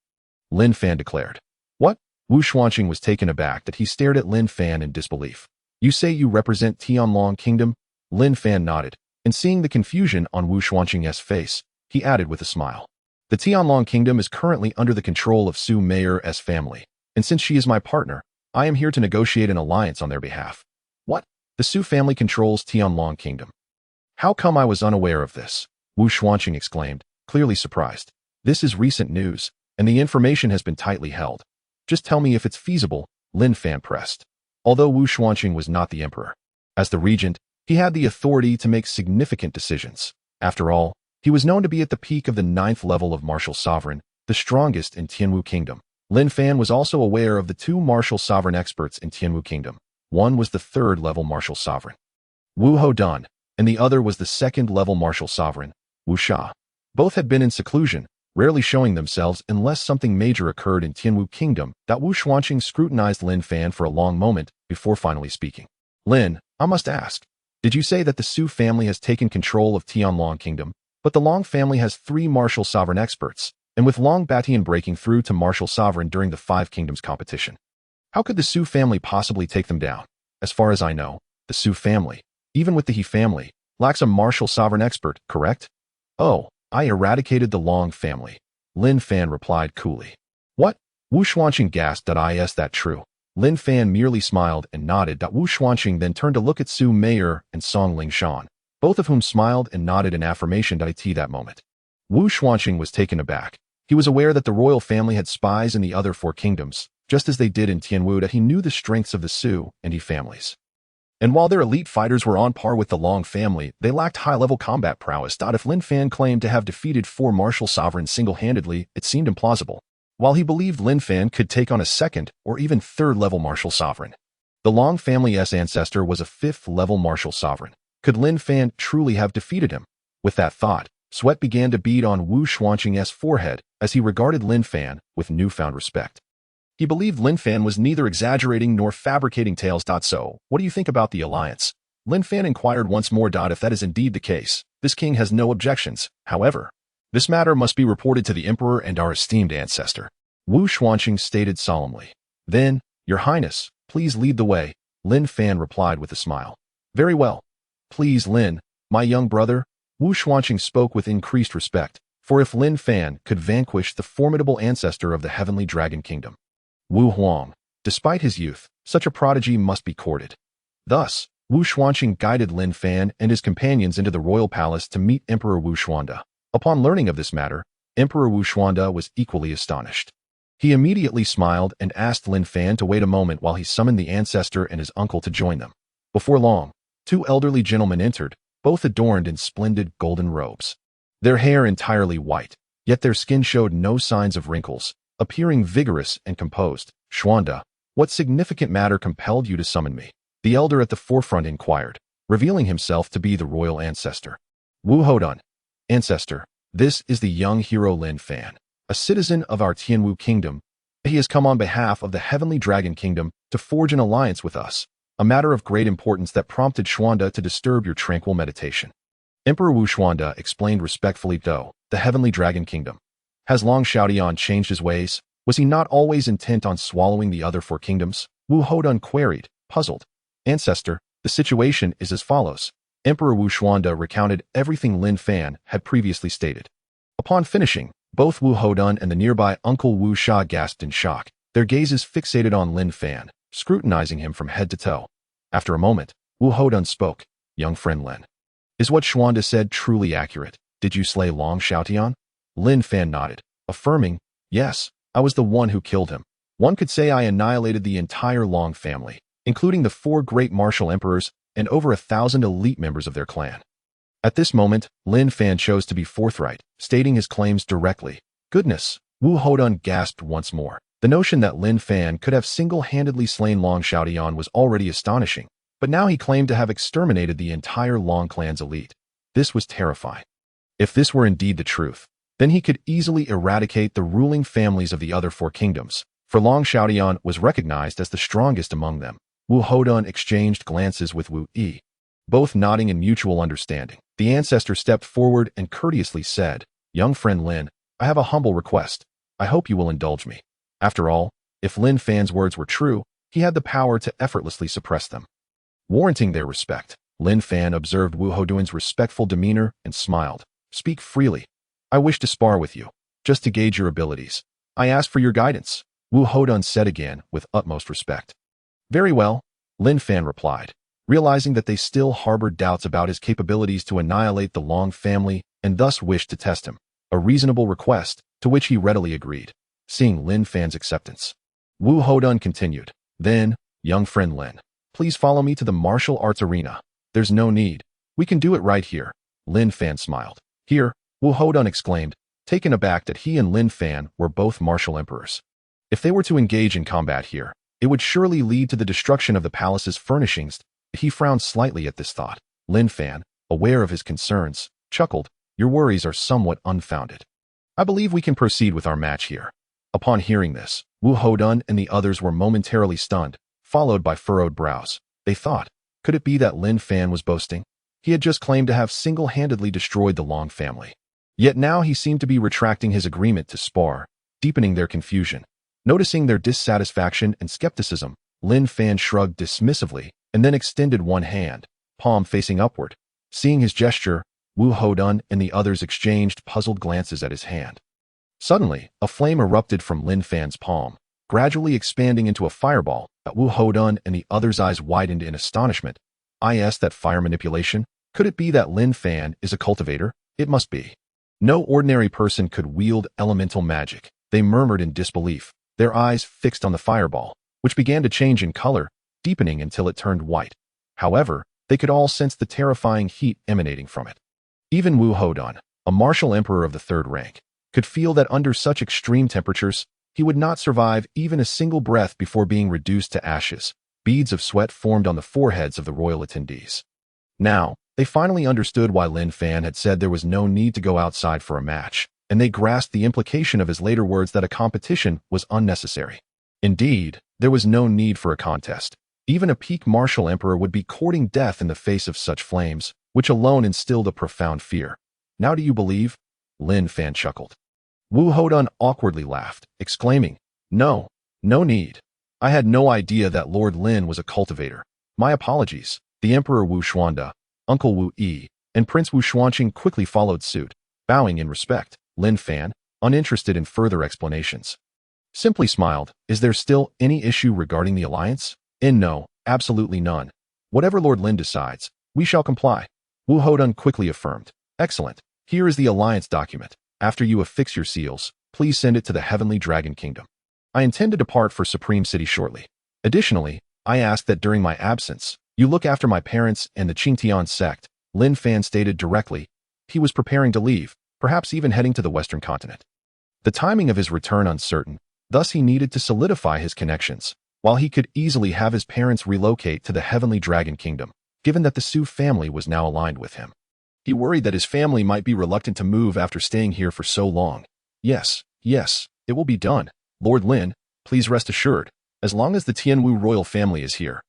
Lin Fan declared. "What?" Wu Xuanqing was taken aback that he stared at Lin Fan in disbelief. "You say you represent Tianlong Kingdom?" Lin Fan nodded, and seeing the confusion on Wu Xuanqing's face, he added with a smile. "The Tianlong Kingdom is currently under the control of Su Mayor's family, and since she is my partner, I am here to negotiate an alliance on their behalf." "What? The Su family controls Tianlong Kingdom? How come I was unaware of this?" Wu Xuanqing exclaimed, clearly surprised. "This is recent news, and the information has been tightly held. Just tell me if it's feasible," Lin Fan pressed. Although Wu Xuanqing was not the emperor, as the regent, he had the authority to make significant decisions. After all, he was known to be at the peak of the 9th level of martial sovereign, the strongest in Tianwu Kingdom. Lin Fan was also aware of the 2 martial sovereign experts in Tianwu Kingdom. One was the 3rd level martial sovereign, Wu Hodan, and the other was the 2nd level martial sovereign, Wu Sha. Both had been in seclusion, rarely showing themselves unless something major occurred in Tianwu Kingdom. That Wu Xuanqing scrutinized Lin Fan for a long moment before finally speaking. "Lin, I must ask, did you say that the Su family has taken control of Tianlong Kingdom, but the Long family has 3 martial sovereign experts, and with Long Batian breaking through to martial sovereign during the 5 Kingdoms competition? How could the Su family possibly take them down? As far as I know, the Su family, even with the He family, lacks a martial sovereign expert, correct?" "Oh, I eradicated the Long family," Lin Fan replied coolly. "What?" Wu Xuanqing gasped. "Is that true?" Lin Fan merely smiled and nodded. Wu Xuanqing then turned to look at Su Mayor and Song Lingshan, both of whom smiled and nodded in affirmation. At that moment, Wu Xuanqing was taken aback. He was aware that the royal family had spies in the other 4 kingdoms, just as they did in Tianwu. That he knew the strengths of the Su and He families. And while their elite fighters were on par with the Long family, they lacked high-level combat prowess. If Lin Fan claimed to have defeated 4 martial sovereigns single-handedly, it seemed implausible. While he believed Lin Fan could take on a 2nd or even 3rd-level martial sovereign, the Long family's ancestor was a 5th-level martial sovereign. Could Lin Fan truly have defeated him? With that thought, sweat began to bead on Wu Xuanqing's forehead as he regarded Lin Fan with newfound respect. He believed Lin Fan was neither exaggerating nor fabricating tales. "So, what do you think about the alliance?" Lin Fan inquired once more. "If that is indeed the case, this king has no objections. However, this matter must be reported to the emperor and our esteemed ancestor," Wu Xuanqing stated solemnly. "Then, Your Highness, please lead the way," Lin Fan replied with a smile. "Very well. Please, Lin, my young brother," Wu Xuanqing spoke with increased respect, for if Lin Fan could vanquish the formidable ancestor of the Heavenly Dragon Kingdom, Wu Huang, despite his youth, such a prodigy must be courted. Thus, Wu Xuanqing guided Lin Fan and his companions into the royal palace to meet Emperor Wu Xuanda. Upon learning of this matter, Emperor Wu Xuanda was equally astonished. He immediately smiled and asked Lin Fan to wait a moment while he summoned the ancestor and his uncle to join them. Before long, 2 elderly gentlemen entered, both adorned in splendid golden robes. Their hair entirely white, yet their skin showed no signs of wrinkles, appearing vigorous and composed. "Xuanda, what significant matter compelled you to summon me?" the elder at the forefront inquired, revealing himself to be the royal ancestor. "Wu Hodan, ancestor, this is the young hero Lin Fan, a citizen of our Tianwu Kingdom. He has come on behalf of the Heavenly Dragon Kingdom to forge an alliance with us, a matter of great importance that prompted Xuanda to disturb your tranquil meditation." Emperor Wu Xuanda explained respectfully. "The Heavenly Dragon Kingdom. Has Long Xiaodian changed his ways? Was he not always intent on swallowing the other 4 kingdoms?" Wu Hodan queried, puzzled. "Ancestor, the situation is as follows." Emperor Wu Xuanda recounted everything Lin Fan had previously stated. Upon finishing, both Wu Hodan and the nearby uncle Wu Sha gasped in shock, their gazes fixated on Lin Fan, scrutinizing him from head to toe. After a moment, Wu Hodan spoke. "Young friend Lin, Is what Xuanda said truly accurate? Did you slay Long Xiaotian? Lin Fan nodded, affirming, yes, I was the one who killed him. One could say I annihilated the entire Long family, including the 4 great martial emperors and over 1,000 elite members of their clan. At this moment, Lin Fan chose to be forthright, stating his claims directly. Goodness, Wu Houdun gasped once more. The notion that Lin Fan could have single-handedly slain Long Xiaotian was already astonishing, but now he claimed to have exterminated the entire Long clan's elite. This was terrifying. If this were indeed the truth, then he could easily eradicate the ruling families of the other 4 kingdoms, for Long Xiaotian was recognized as the strongest among them. Wu Houdun exchanged glances with Wu Yi, both nodding in mutual understanding. The ancestor stepped forward and courteously said, Young friend Lin, I have a humble request. I hope you will indulge me. After all, if Lin Fan's words were true, he had the power to effortlessly suppress them. Warranting their respect, Lin Fan observed Wu Houdun's respectful demeanor and smiled. Speak freely. I wish to spar with you, just to gauge your abilities. I ask for your guidance, Wu Houdun said again with utmost respect. Very well, Lin Fan replied, realizing that they still harbored doubts about his capabilities to annihilate the Long family and thus wished to test him. A reasonable request, to which he readily agreed. Seeing Lin Fan's acceptance, Wu Houdun continued, Then, young friend Lin, please follow me to the martial arts arena. There's no need. We can do it right here. Lin Fan smiled. Here, Wu Houdun exclaimed, taken aback that he and Lin Fan were both martial emperors. If they were to engage in combat here, it would surely lead to the destruction of the palace's furnishings. He frowned slightly at this thought. Lin Fan, aware of his concerns, chuckled, Your worries are somewhat unfounded. I believe we can proceed with our match here. Upon hearing this, Wu Houdun and the others were momentarily stunned, followed by furrowed brows. They thought, could it be that Lin Fan was boasting? He had just claimed to have single-handedly destroyed the Long family. Yet now he seemed to be retracting his agreement to spar, deepening their confusion. Noticing their dissatisfaction and skepticism, Lin Fan shrugged dismissively and then extended one hand, palm facing upward. Seeing his gesture, Wu Houdun and the others exchanged puzzled glances at his hand. Suddenly, a flame erupted from Lin Fan's palm, gradually expanding into a fireball. At Wu Houdun and the others' eyes widened in astonishment. That fire manipulation? Could it be that Lin Fan is a cultivator? It must be. No ordinary person could wield elemental magic. They murmured in disbelief, their eyes fixed on the fireball, which began to change in color, deepening until it turned white. However, they could all sense the terrifying heat emanating from it. Even Wu Houdun, a martial emperor of the 3rd rank, could feel that under such extreme temperatures, he would not survive even a single breath before being reduced to ashes. Beads of sweat formed on the foreheads of the royal attendees. Now, they finally understood why Lin Fan had said there was no need to go outside for a match, and they grasped the implication of his later words that a competition was unnecessary. Indeed, there was no need for a contest. Even a peak martial emperor would be courting death in the face of such flames, which alone instilled a profound fear. Now do you believe? Lin Fan chuckled. Wu Houdun awkwardly laughed, exclaiming, No need. I had no idea that Lord Lin was a cultivator. My apologies. The Emperor Wu Xuanda, Uncle Wu Yi, and Prince Wu Xuanqing quickly followed suit, bowing in respect. Lin Fan, uninterested in further explanations, simply smiled. Is there still any issue regarding the alliance? No, absolutely none. Whatever Lord Lin decides, we shall comply. Wu Houdun quickly affirmed. Excellent. Here is the alliance document. After you affix your seals, please send it to the Heavenly Dragon Kingdom. I intend to depart for Supreme City shortly. Additionally, I ask that during my absence, you look after my parents and the Qingtian sect. Lin Fan stated directly. He was preparing to leave, perhaps even heading to the Western continent. The timing of his return uncertain, thus he needed to solidify his connections, while he could easily have his parents relocate to the Heavenly Dragon Kingdom, given that the Su family was now aligned with him. He worried that his family might be reluctant to move after staying here for so long. Yes, it will be done. Lord Lin, please rest assured, as long as the Tianwu royal family is here,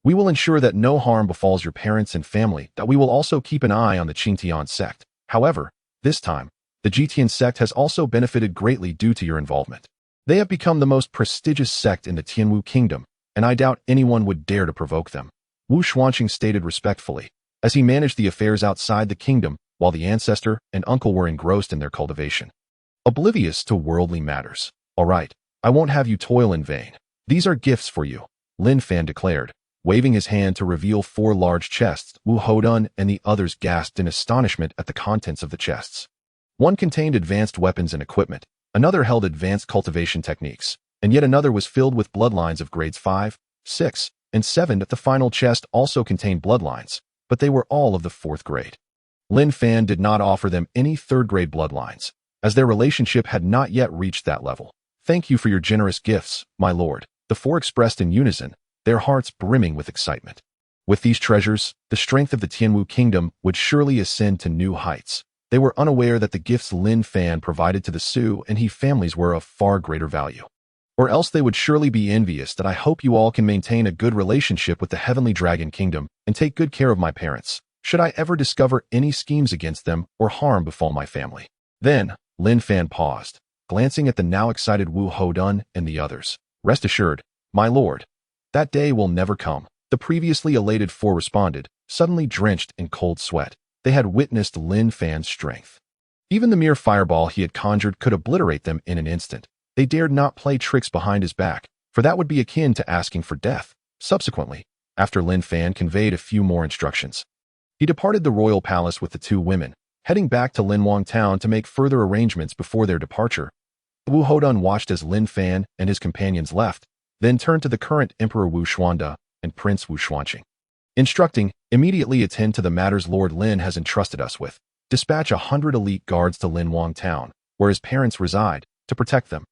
we will ensure that no harm befalls your parents and family, that we will also keep an eye on the Qingtian sect. However, this time, the Jitian sect has also benefited greatly due to your involvement. They have become the most prestigious sect in the Tianwu kingdom, and I doubt anyone would dare to provoke them. Wu Xuanqing stated respectfully, as he managed the affairs outside the kingdom while the ancestor and uncle were engrossed in their cultivation, oblivious to worldly matters. All right, I won't have you toil in vain. These are gifts for you, Lin Fan declared, Waving his hand to reveal 4 large chests, Wu Hodun and the others gasped in astonishment at the contents of the chests. One contained advanced weapons and equipment, another held advanced cultivation techniques, and yet another was filled with bloodlines of grades 5, 6, and 7. The final chest also contained bloodlines, but they were all of the 4th grade. Lin Fan did not offer them any 3rd-grade bloodlines, as their relationship had not yet reached that level. "Thank you for your generous gifts, my lord," the 4 expressed in unison, their hearts brimming with excitement. With these treasures, the strength of the Tianwu kingdom would surely ascend to new heights. They were unaware that the gifts Lin Fan provided to the Su and He families were of far greater value. Or else they would surely be envious. That I hope you all can maintain a good relationship with the Heavenly Dragon Kingdom and take good care of my parents, should I ever discover any schemes against them or harm befall my family. Then, Lin Fan paused, glancing at the now excited Wu Hodun and the others. "Rest assured, my lord, that day will never come." The previously elated 4 responded, suddenly drenched in cold sweat. They had witnessed Lin Fan's strength. Even the mere fireball he had conjured could obliterate them in an instant. They dared not play tricks behind his back, for that would be akin to asking for death. Subsequently, after Lin Fan conveyed a few more instructions, he departed the royal palace with the 2 women, heading back to Linwang town to make further arrangements before their departure. Wu Hodun watched as Lin Fan and his companions left, then turned to the current Emperor Wu Xuanda and Prince Wu Xuanqing, instructing, "Immediately attend to the matters Lord Lin has entrusted us with. Dispatch 100 elite guards to Linwang town, where his parents reside, to protect them.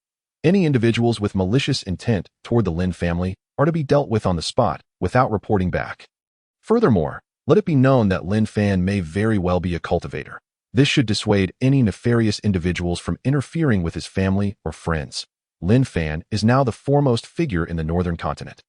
Any individuals with malicious intent toward the Lin family are to be dealt with on the spot, without reporting back. Furthermore, let it be known that Lin Fan may very well be a cultivator. This should dissuade any nefarious individuals from interfering with his family or friends. Lin Fan is now the foremost figure in the northern continent.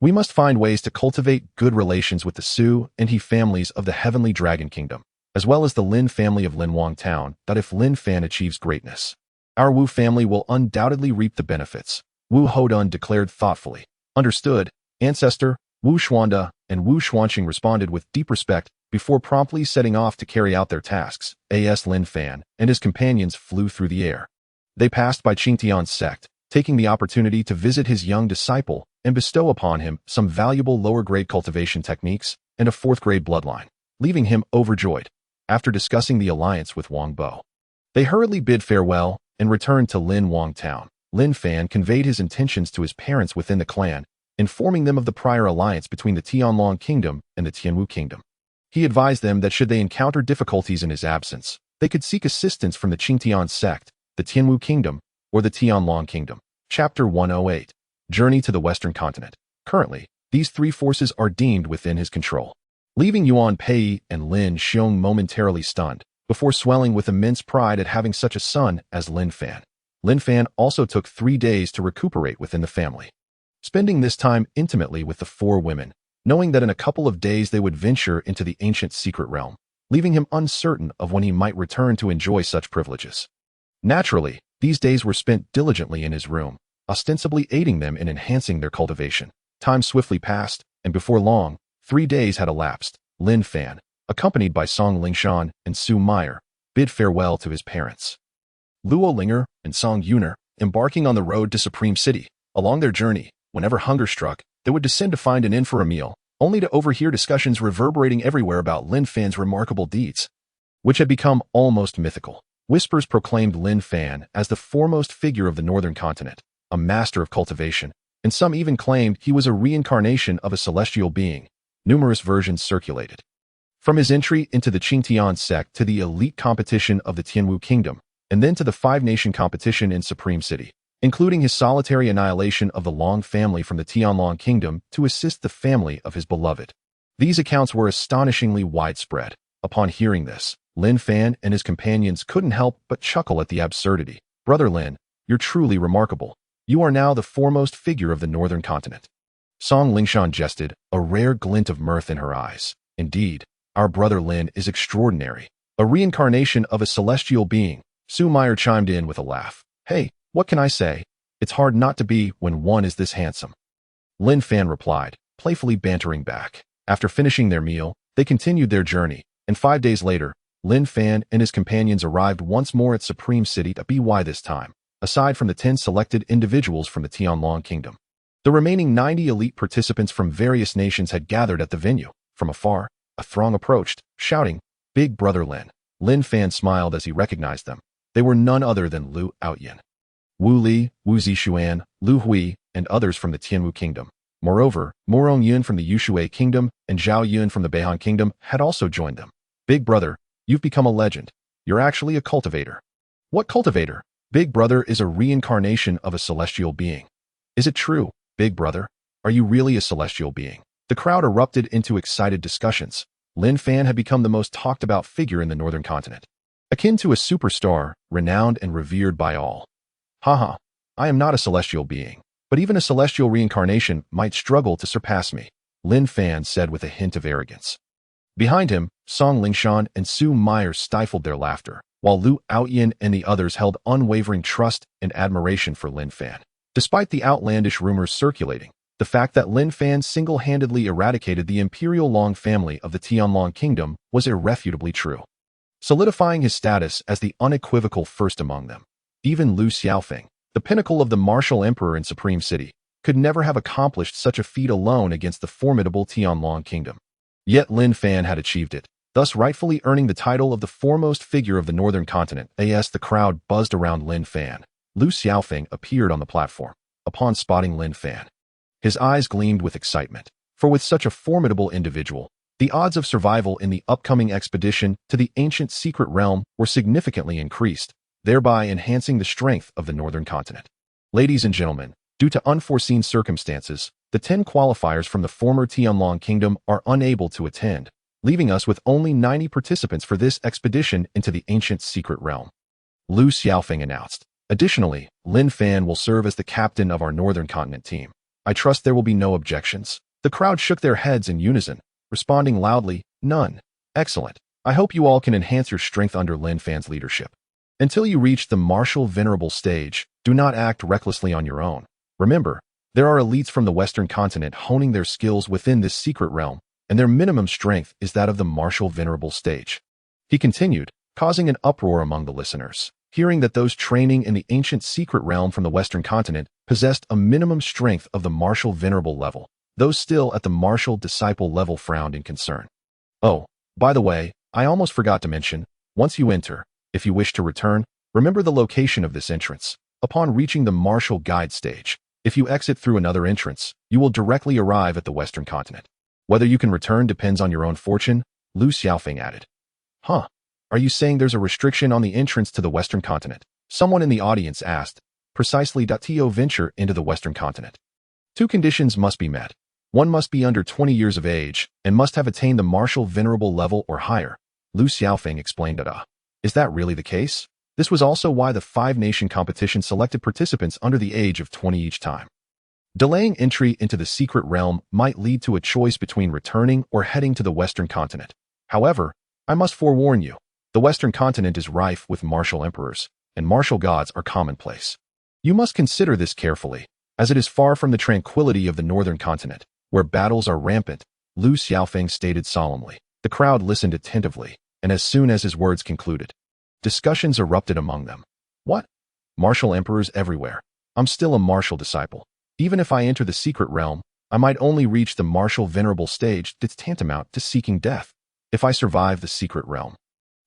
We must find ways to cultivate good relations with the Su and He families of the Heavenly Dragon Kingdom, as well as the Lin family of Linwang town, that if Lin Fan achieves greatness, our Wu family will undoubtedly reap the benefits," Wu Hodun declared thoughtfully. "Understood, ancestor." Wu Xuanda and Wu Xuanqing responded with deep respect before promptly setting off to carry out their tasks. As Lin Fan and his companions flew through the air, they passed by Qingtian's sect, taking the opportunity to visit his young disciple and bestow upon him some valuable lower-grade cultivation techniques and a 4th-grade bloodline, leaving him overjoyed. After discussing the alliance with Wang Bo, they hurriedly bid farewell and returned to Linwang town. Lin Fan conveyed his intentions to his parents within the clan, informing them of the prior alliance between the Tianlong Kingdom and the Tianwu Kingdom. He advised them that should they encounter difficulties in his absence, they could seek assistance from the Qingtian sect, the Tianwu Kingdom, or the Tianlong Kingdom. Chapter 108. Journey to the Western Continent. Currently, these 3 forces are deemed within his control, leaving Yuan Pei and Lin Xiong momentarily stunned, before swelling with immense pride at having such a son as Lin Fan. Lin Fan also took 3 days to recuperate within the family, spending this time intimately with the 4 women, knowing that in a couple of days they would venture into the ancient secret realm, leaving him uncertain of when he might return to enjoy such privileges. Naturally, these days were spent diligently in his room, ostensibly aiding them in enhancing their cultivation. Time swiftly passed, and before long, 3 days had elapsed. Lin Fan, accompanied by Song Lingshan and Su Meyer, bid farewell to his parents. Luo Linger and Song Yuner, embarking on the road to Supreme City. Along their journey, whenever hunger struck, they would descend to find an inn for a meal, only to overhear discussions reverberating everywhere about Lin Fan's remarkable deeds, which had become almost mythical. Whispers proclaimed Lin Fan as the foremost figure of the northern continent, a master of cultivation, and some even claimed he was a reincarnation of a celestial being. Numerous versions circulated, from his entry into the Qingtian sect to the elite competition of the Tianwu Kingdom, and then to the 5-nation competition in Supreme City, including his solitary annihilation of the Long family from the Tianlong Kingdom to assist the family of his beloved. These accounts were astonishingly widespread. Upon hearing this, Lin Fan and his companions couldn't help but chuckle at the absurdity. "Brother Lin, you're truly remarkable. You are now the foremost figure of the northern continent." Song Lingshan jested, a rare glint of mirth in her eyes. "Indeed, our brother Lin is extraordinary. A reincarnation of a celestial being." Su Meyer chimed in with a laugh. "Hey, what can I say? It's hard not to be when one is this handsome." Lin Fan replied, playfully bantering back. After finishing their meal, they continued their journey, and 5 days later, Lin Fan and his companions arrived once more at Supreme City to BY this time, aside from the 10 selected individuals from the Tianlong Kingdom. The remaining 90 elite participants from various nations had gathered at the venue. From afar, a throng approached, shouting, "Big Brother Lin." Lin Fan smiled as he recognized them. They were none other than Liu Outyin, Wu Li, Wu Zixuan, Lu Hui, and others from the Tianwu Kingdom. Moreover, Morong Yun from the Yushui Kingdom and Zhao Yun from the Beihan Kingdom had also joined them. "Big Brother, you've become a legend. You're actually a cultivator." "What cultivator?" "Big Brother is a reincarnation of a celestial being." "Is it true, Big Brother? Are you really a celestial being?" The crowd erupted into excited discussions. Lin Fan had become the most talked about figure in the northern continent. Akin to a superstar, renowned and revered by all. "Haha, I am not a celestial being, but even a celestial reincarnation might struggle to surpass me," Lin Fan said with a hint of arrogance. Behind him, Song Lingshan and Su Meyer stifled their laughter, while Liu Outyin and the others held unwavering trust and admiration for Lin Fan. Despite the outlandish rumors circulating, the fact that Lin Fan single-handedly eradicated the imperial Long family of the Tianlong Kingdom was irrefutably true, solidifying his status as the unequivocal first among them. Even Liu Xiaofeng, the pinnacle of the martial emperor in Supreme City, could never have accomplished such a feat alone against the formidable Tianlong Kingdom. Yet Lin Fan had achieved it, thus rightfully earning the title of the foremost figure of the northern continent. As the crowd buzzed around Lin Fan, Liu Xiaofeng appeared on the platform. Upon spotting Lin Fan, his eyes gleamed with excitement, for with such a formidable individual, the odds of survival in the upcoming expedition to the ancient secret realm were significantly increased, thereby enhancing the strength of the northern continent. Ladies and gentlemen, due to unforeseen circumstances, the 10 qualifiers from the former Tianlong Kingdom are unable to attend, leaving us with only 90 participants for this expedition into the ancient secret realm, Liu Xiaofeng announced. Additionally, Lin Fan will serve as the captain of our northern continent team. I trust there will be no objections. The crowd shook their heads in unison, responding loudly, "None." "Excellent. I hope you all can enhance your strength under Lin Fan's leadership. Until you reach the martial venerable stage, do not act recklessly on your own. Remember, there are elites from the western continent honing their skills within this secret realm, and their minimum strength is that of the martial venerable stage." He continued, causing an uproar among the listeners. Hearing that those training in the ancient secret realm from the western continent possessed a minimum strength of the martial venerable level, those still at the martial disciple level frowned in concern. "Oh, by the way, I almost forgot to mention, once you enter, if you wish to return, remember the location of this entrance. Upon reaching the martial guide stage, if you exit through another entrance, you will directly arrive at the western continent. Whether you can return depends on your own fortune," Liu Xiaofeng added. "Huh? Are you saying there's a restriction on the entrance to the western continent?" Someone in the audience asked. "Precisely. To venture into the western continent, 2 conditions must be met. One must be under 20 years of age and must have attained the martial venerable level or higher," Liu Xiaofeng explained. Is that really the case? This was also why the 5-nation competition selected participants under the age of 20 each time. Delaying entry into the secret realm might lead to a choice between returning or heading to the western continent. However, I must forewarn you, the western continent is rife with martial emperors, and martial gods are commonplace. You must consider this carefully, as it is far from the tranquility of the northern continent, where battles are rampant, Liu Xiaofeng stated solemnly. The crowd listened attentively, and as soon as his words concluded, discussions erupted among them. "What? Martial emperors everywhere. I'm still a martial disciple. Even if I enter the secret realm, I might only reach the martial venerable stage that's tantamount to seeking death. If I survive the secret realm,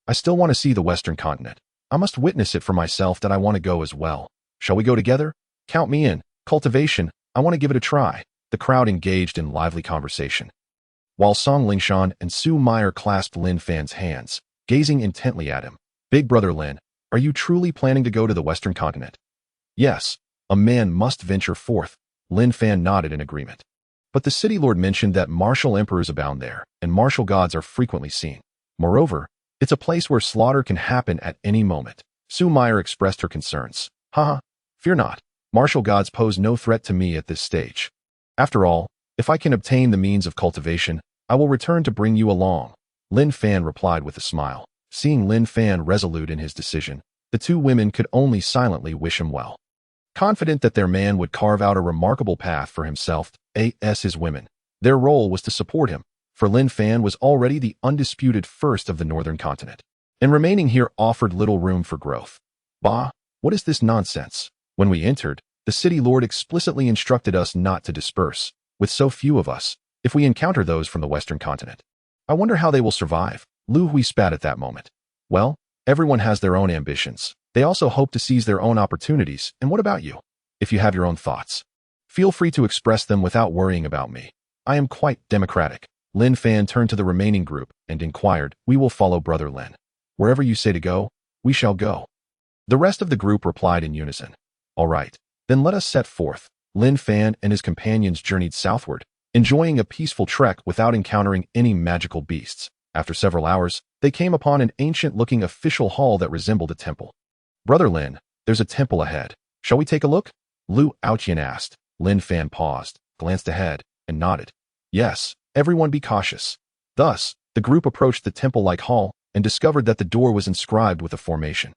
I still want to see the western continent. I must witness it for myself that I want to go as well. Shall we go together? Count me in. Cultivation, I want to give it a try." The crowd engaged in lively conversation, while Song Lingshan and Su Meyer clasped Lin Fan's hands, gazing intently at him. "Big Brother Lin, are you truly planning to go to the western continent?" "Yes, a man must venture forth," Lin Fan nodded in agreement. "But the city lord mentioned that martial emperors abound there, and martial gods are frequently seen. Moreover, it's a place where slaughter can happen at any moment." Su Meyer expressed her concerns. "Haha, fear not. Martial gods pose no threat to me at this stage. After all, if I can obtain the means of cultivation, I will return to bring you along," Lin Fan replied with a smile. Seeing Lin Fan resolute in his decision, the 2 women could only silently wish him well. Confident that their man would carve out a remarkable path for himself as his women, their role was to support him, for Lin Fan was already the undisputed first of the northern continent, and remaining here offered little room for growth. "Bah, what is this nonsense?" When we entered, The city lord explicitly instructed us not to disperse, with so few of us, if we encounter those from the western continent. I wonder how they will survive. Lu Hui spat at that moment. Well, everyone has their own ambitions. They also hope to seize their own opportunities. And what about you? If you have your own thoughts, feel free to express them without worrying about me. I am quite democratic. Lin Fan turned to the remaining group and inquired, we will follow Brother Lin. Wherever you say to go, we shall go. The rest of the group replied in unison. All right, then let us set forth. Lin Fan and his companions journeyed southward, enjoying a peaceful trek without encountering any magical beasts. After several hours, they came upon an ancient-looking official hall that resembled a temple. Brother Lin, there's a temple ahead. Shall we take a look? Lu Aoqian asked. Lin Fan paused, glanced ahead, and nodded. Yes, everyone be cautious. Thus, the group approached the temple-like hall and discovered that the door was inscribed with a formation.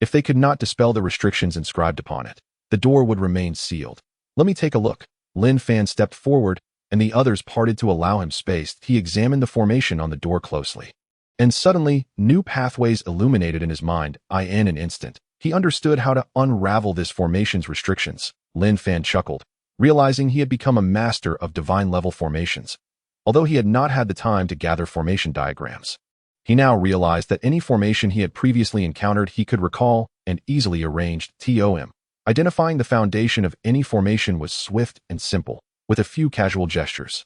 If they could not dispel the restrictions inscribed upon it, the door would remain sealed. Let me take a look. Lin Fan stepped forward, and the others parted to allow him space. He examined the formation on the door closely. And suddenly, new pathways illuminated in his mind. In an instant, he understood how to unravel this formation's restrictions. Lin Fan chuckled, realizing he had become a master of divine-level formations. Although he had not had the time to gather formation diagrams, he now realized that any formation he had previously encountered he could recall and easily arranged. Identifying the foundation of any formation was swift and simple, with a few casual gestures.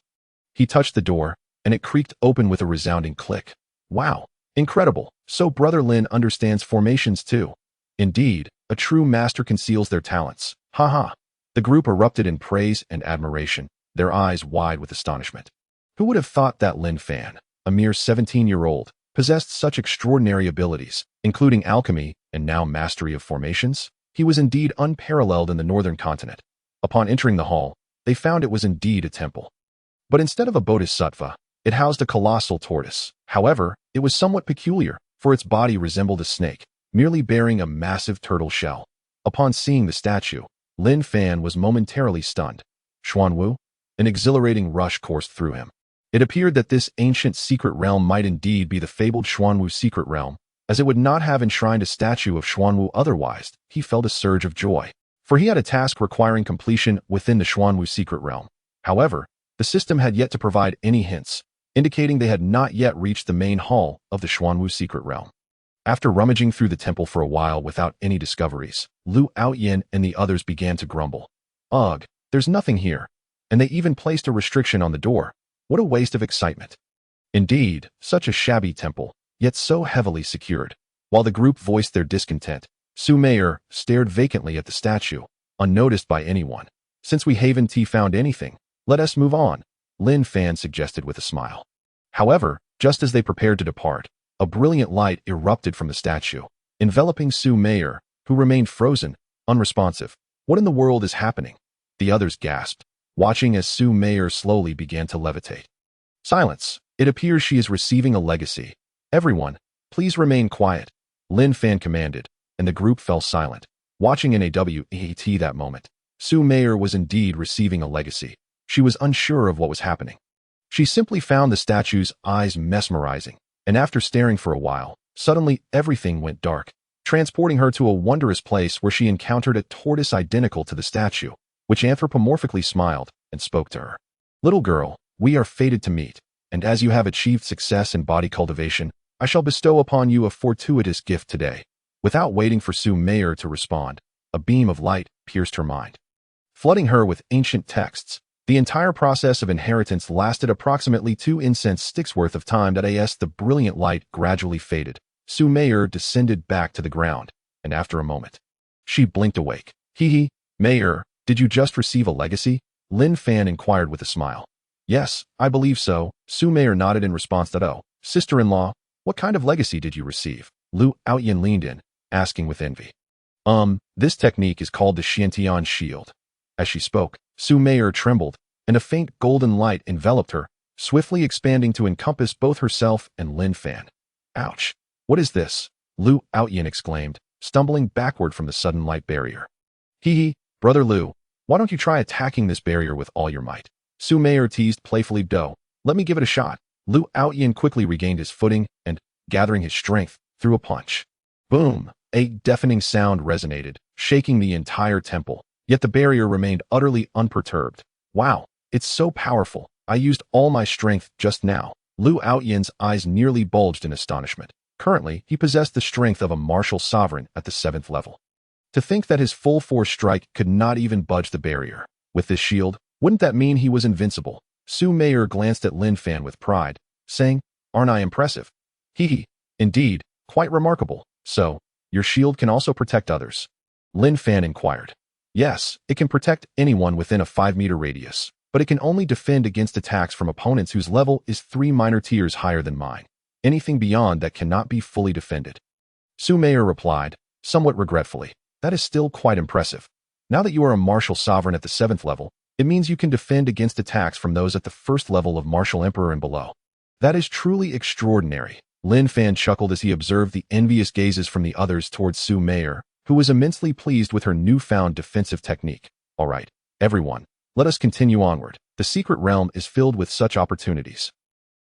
He touched the door, and it creaked open with a resounding click. Wow, incredible. So Brother Lin understands formations too. Indeed, a true master conceals their talents. Ha. The group erupted in praise and admiration, their eyes wide with astonishment. Who would have thought that Lin Fan, a mere 17-year-old, possessed such extraordinary abilities, including alchemy and now mastery of formations? He was indeed unparalleled in the northern continent. Upon entering the hall, they found it was indeed a temple. But instead of a bodhisattva, it housed a colossal tortoise. However, it was somewhat peculiar, for its body resembled a snake, merely bearing a massive turtle shell. Upon seeing the statue, Lin Fan was momentarily stunned. Xuanwu? An exhilarating rush coursed through him. It appeared that this ancient secret realm might indeed be the fabled Xuanwu secret realm, as it would not have enshrined a statue of Xuanwu otherwise. He felt a surge of joy, for he had a task requiring completion within the Xuanwu secret realm. However, the system had yet to provide any hints, indicating they had not yet reached the main hall of the Xuanwu secret realm. After rummaging through the temple for a while without any discoveries, Lu Aoqian and the others began to grumble. Ugh, there's nothing here. And they even placed a restriction on the door. What a waste of excitement. Indeed, such a shabby temple, yet so heavily secured. While the group voiced their discontent, Su Meier stared vacantly at the statue, unnoticed by anyone. Since we haven't found anything, let us move on, Lin Fan suggested with a smile. However, just as they prepared to depart, a brilliant light erupted from the statue, enveloping Su Meier, who remained frozen, unresponsive. What in the world is happening? The others gasped, watching as Su Meier slowly began to levitate. Silence. It appears she is receiving a legacy. Everyone, please remain quiet, Lin Fan commanded, and the group fell silent, watching in AWET that moment. Su Meier was indeed receiving a legacy. She was unsure of what was happening. She simply found the statue's eyes mesmerizing, and after staring for a while, suddenly everything went dark, transporting her to a wondrous place where she encountered a tortoise identical to the statue, which anthropomorphically smiled and spoke to her. Little girl, we are fated to meet, and as you have achieved success in body cultivation, I shall bestow upon you a fortuitous gift today. Without waiting for Su Meier to respond, a beam of light pierced her mind, flooding her with ancient texts. The entire process of inheritance lasted approximately 2 incense sticks worth of time. As the brilliant light gradually faded, Su Meier descended back to the ground, and after a moment, she blinked awake. Meier, did you just receive a legacy? Lin Fan inquired with a smile. Yes, I believe so, Su Meier nodded in response. Oh, sister-in-law, what kind of legacy did you receive? Lu Aoqian leaned in, asking with envy. This technique is called the Xiantian shield. As she spoke, Su Meier trembled, and a faint golden light enveloped her, swiftly expanding to encompass both herself and Lin Fan. Ouch! What is this? Lu Aoqian exclaimed, stumbling backward from the sudden light barrier. Brother Lu, why don't you try attacking this barrier with all your might? Su Meier teased playfully. Let me give it a shot. Lu Aoqian quickly regained his footing and, gathering his strength, threw a punch. Boom! A deafening sound resonated, shaking the entire temple. Yet the barrier remained utterly unperturbed. Wow, it's so powerful. I used all my strength just now. Lu Aoyin's eyes nearly bulged in astonishment. Currently, he possessed the strength of a martial sovereign at the 7th level. To think that his full force strike could not even budge the barrier. With this shield, wouldn't that mean he was invincible? Su Meier glanced at Lin Fan with pride, saying, "Aren't I impressive?" Hee. Indeed, quite remarkable. So, your shield can also protect others? Lin Fan inquired. Yes, it can protect anyone within a 5-meter radius, but it can only defend against attacks from opponents whose level is 3 minor tiers higher than mine. Anything beyond that cannot be fully defended. Su Meier replied, somewhat regretfully. That is still quite impressive. Now that you are a martial sovereign at the 7th level, it means you can defend against attacks from those at the 1st level of martial emperor and below. That is truly extraordinary. Lin Fan chuckled as he observed the envious gazes from the others towards Su Meier, who was immensely pleased with her newfound defensive technique. All right, everyone, let us continue onward. The secret realm is filled with such opportunities.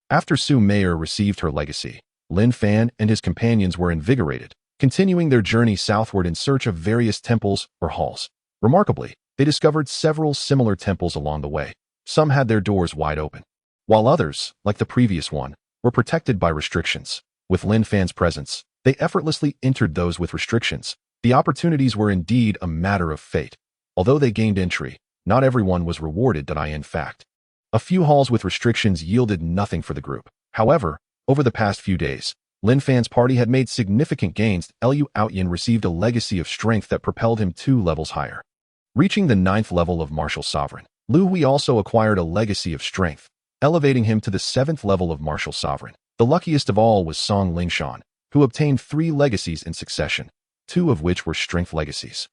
After Su Meier received her legacy, Lin Fan and his companions were invigorated, continuing their journey southward in search of various temples or halls. Remarkably, they discovered several similar temples along the way. Some had their doors wide open, while others, like the previous one, were protected by restrictions. With Lin Fan's presence, they effortlessly entered those with restrictions. The opportunities were indeed a matter of fate. Although they gained entry, not everyone was rewarded. In fact, a few halls with restrictions yielded nothing for the group. However, over the past few days, Lin Fan's party had made significant gains. Lu Aoyin received a legacy of strength that propelled him 2 levels higher. Reaching the 9th level of martial sovereign, Lu Hui also acquired a legacy of strength, elevating him to the 7th level of martial sovereign. The luckiest of all was Song Lingshan, who obtained 3 legacies in succession, 2 of which were strength legacies,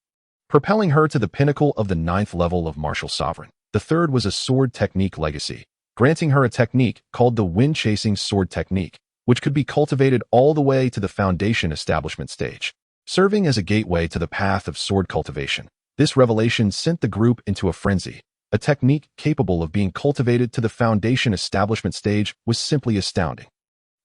propelling her to the pinnacle of the 9th level of martial sovereign. The 3rd was a sword technique legacy, granting her a technique called the wind-chasing sword technique, which could be cultivated all the way to the foundation establishment stage, serving as a gateway to the path of sword cultivation. This revelation sent the group into a frenzy. A technique capable of being cultivated to the foundation establishment stage was simply astounding.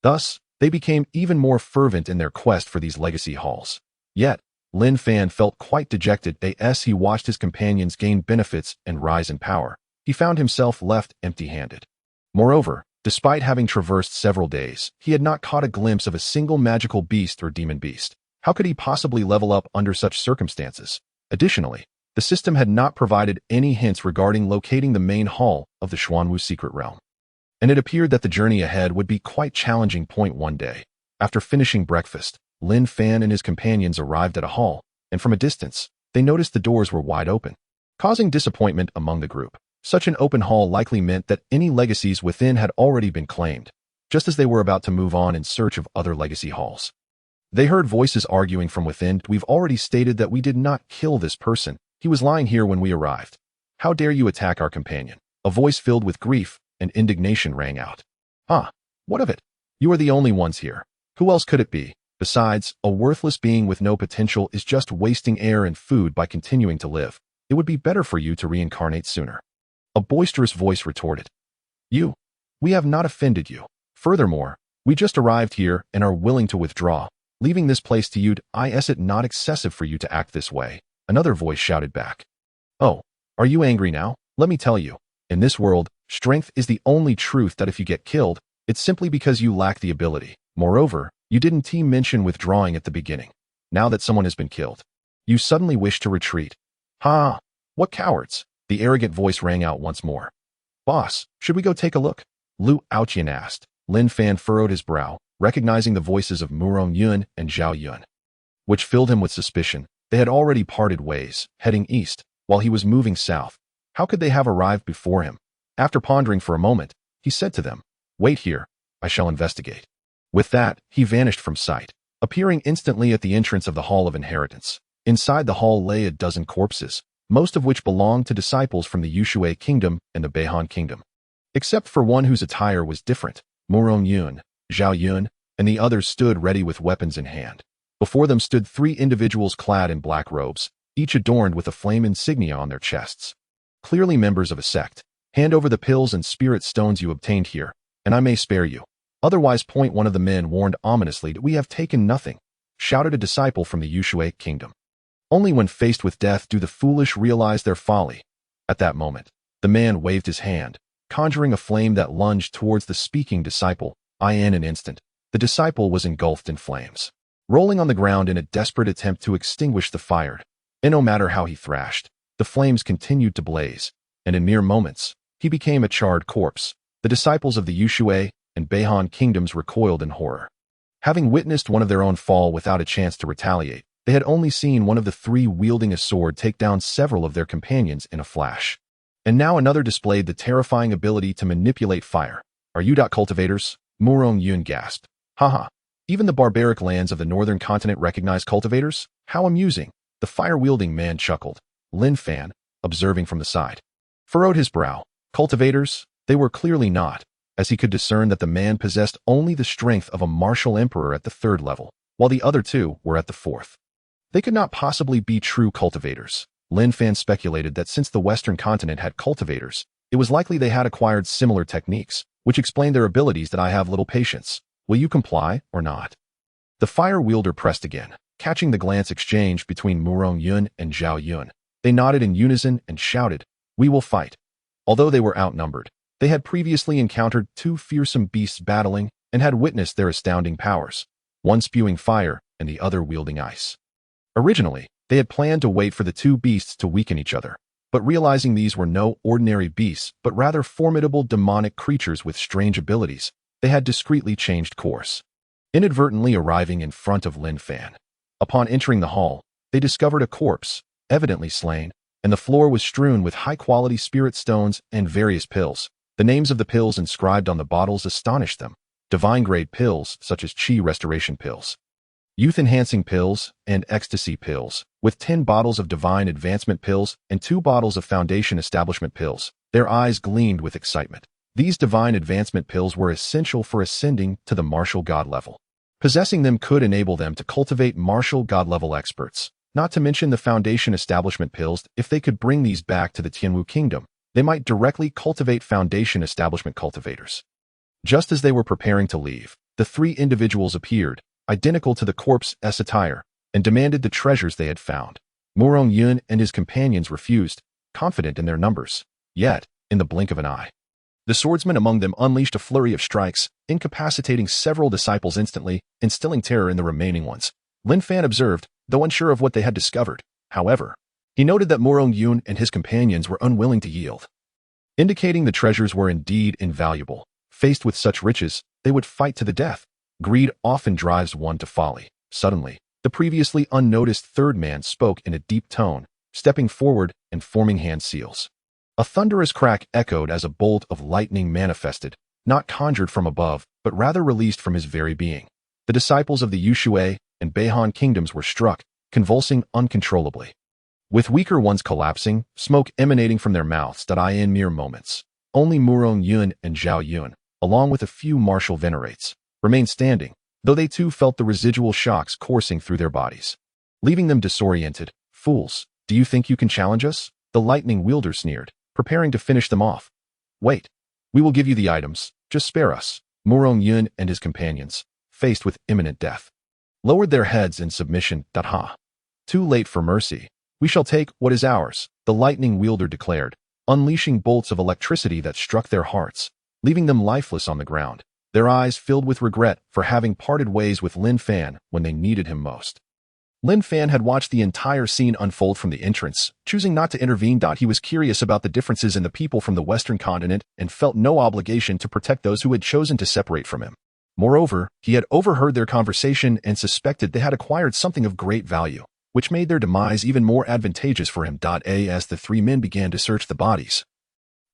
Thus, they became even more fervent in their quest for these legacy halls. Yet, Lin Fan felt quite dejected as he watched his companions gain benefits and rise in power. He found himself left empty-handed. Moreover, despite having traversed several days, he had not caught a glimpse of a single magical beast or demon beast. How could he possibly level up under such circumstances? Additionally, the system had not provided any hints regarding locating the main hall of the Xuanwu secret realm, and it appeared that the journey ahead would be quite challenging. One day, after finishing breakfast, Lin Fan and his companions arrived at a hall, and from a distance, they noticed the doors were wide open, causing disappointment among the group. Such an open hall likely meant that any legacies within had already been claimed, just as they were about to move on in search of other legacy halls. They heard voices arguing from within. We've already stated that we did not kill this person. He was lying here when we arrived. How dare you attack our companion? A voice filled with grief and indignation rang out. What of it? You are the only ones here. Who else could it be? Besides, a worthless being with no potential is just wasting air and food by continuing to live. It would be better for you to reincarnate sooner. A boisterous voice retorted. We have not offended you. Furthermore, we just arrived here and are willing to withdraw, leaving this place to you. Is it not excessive for you to act this way? Another voice shouted back. Oh, are you angry now? Let me tell you, in this world, strength is the only truth. That if you get killed, it's simply because you lack the ability. Moreover, you didn't mention withdrawing at the beginning. Now that someone has been killed, you suddenly wish to retreat. What cowards! The arrogant voice rang out once more. Boss, should we go take a look? Lu Aoqian asked. Lin Fan furrowed his brow, recognizing the voices of Murong Yun and Zhao Yun, which filled him with suspicion. They had already parted ways, heading east, while he was moving south. How could they have arrived before him? After pondering for a moment, he said to them, Wait here, I shall investigate. With that, he vanished from sight, appearing instantly at the entrance of the Hall of Inheritance. Inside the hall lay a dozen corpses, most of which belonged to disciples from the Yushui Kingdom and the Beihan Kingdom. Except for one whose attire was different, Murong Yun, Zhao Yun, and the others stood ready with weapons in hand. Before them stood 3 individuals clad in black robes, each adorned with a flame insignia on their chests. Clearly members of a sect. Hand over the pills and spirit stones you obtained here, and I may spare you. Otherwise, one of the men warned ominously. We have taken nothing, shouted a disciple from the Yushui Kingdom. Only when faced with death do the foolish realize their folly. At that moment, the man waved his hand, conjuring a flame that lunged towards the speaking disciple. In an instant, the disciple was engulfed in flames, rolling on the ground in a desperate attempt to extinguish the fire. And no matter how he thrashed, the flames continued to blaze, and in mere moments, he became a charred corpse. The disciples of the Yushui and Beihan kingdoms recoiled in horror. Having witnessed one of their own fall without a chance to retaliate, they had only seen one of the three wielding a sword take down several of their companions in a flash. And now another displayed the terrifying ability to manipulate fire. Are you cultivators? Murong Yun gasped. Haha. Even the barbaric lands of the northern continent recognize cultivators? How amusing. The fire-wielding man chuckled. Lin Fan, observing from the side, furrowed his brow. Cultivators? They were clearly not, as he could discern that the man possessed only the strength of a martial emperor at the 3rd level, while the other two were at the 4th. They could not possibly be true cultivators. Lin Fan speculated that since the western continent had cultivators, it was likely they had acquired similar techniques, which explained their abilities. That I have little patience. Will you comply or not? The fire wielder pressed again, catching the glance exchange between Murong Yun and Zhao Yun. They nodded in unison and shouted, "We will fight." Although they were outnumbered, they had previously encountered two fearsome beasts battling and had witnessed their astounding powers, one spewing fire and the other wielding ice. Originally, they had planned to wait for the two beasts to weaken each other, but realizing these were no ordinary beasts but rather formidable demonic creatures with strange abilities, they had discreetly changed course, inadvertently arriving in front of Lin Fan. Upon entering the hall, they discovered a corpse, evidently slain, and the floor was strewn with high-quality spirit stones and various pills. The names of the pills inscribed on the bottles astonished them. Divine-grade pills such as Qi restoration pills, youth-enhancing pills, and ecstasy pills, with 10 bottles of divine advancement pills and 2 bottles of foundation establishment pills. Their eyes gleamed with excitement. These divine advancement pills were essential for ascending to the martial god level. Possessing them could enable them to cultivate martial god level experts. Not to mention the foundation establishment pills. If they could bring these back to the Tianwu kingdom, they might directly cultivate foundation establishment cultivators. Just as they were preparing to leave, the 3 individuals appeared, identical to the corpse's attire, and demanded the treasures they had found. Murong Yun and his companions refused, confident in their numbers. Yet, in the blink of an eye, the swordsman among them unleashed a flurry of strikes, incapacitating several disciples instantly, instilling terror in the remaining ones. Lin Fan observed, though unsure of what they had discovered. However, he noted that Murong Yun and his companions were unwilling to yield, indicating the treasures were indeed invaluable. Faced with such riches, they would fight to the death. Greed often drives one to folly. Suddenly, the previously unnoticed 3rd man spoke in a deep tone, stepping forward and forming hand seals. A thunderous crack echoed as a bolt of lightning manifested, not conjured from above, but rather released from his very being. The disciples of the Yushui and Beihan kingdoms were struck, convulsing uncontrollably, with weaker ones collapsing, smoke emanating from their mouths. In mere moments, only Murong Yun and Zhao Yun, along with a few martial venerates, remained standing, though they too felt the residual shocks coursing through their bodies, leaving them disoriented. Fools, do you think you can challenge us? The lightning wielder sneered, preparing to finish them off. Wait, we will give you the items, just spare us. Murong Yun and his companions, faced with imminent death, lowered their heads in submission. Too late for mercy. We shall take what is ours, the lightning wielder declared, unleashing bolts of electricity that struck their hearts, leaving them lifeless on the ground, their eyes filled with regret for having parted ways with Lin Fan when they needed him most. Lin Fan had watched the entire scene unfold from the entrance, choosing not to intervene. He was curious about the differences in the people from the western continent and felt no obligation to protect those who had chosen to separate from him. Moreover, he had overheard their conversation and suspected they had acquired something of great value, which made their demise even more advantageous for him. As the 3 men began to search the bodies,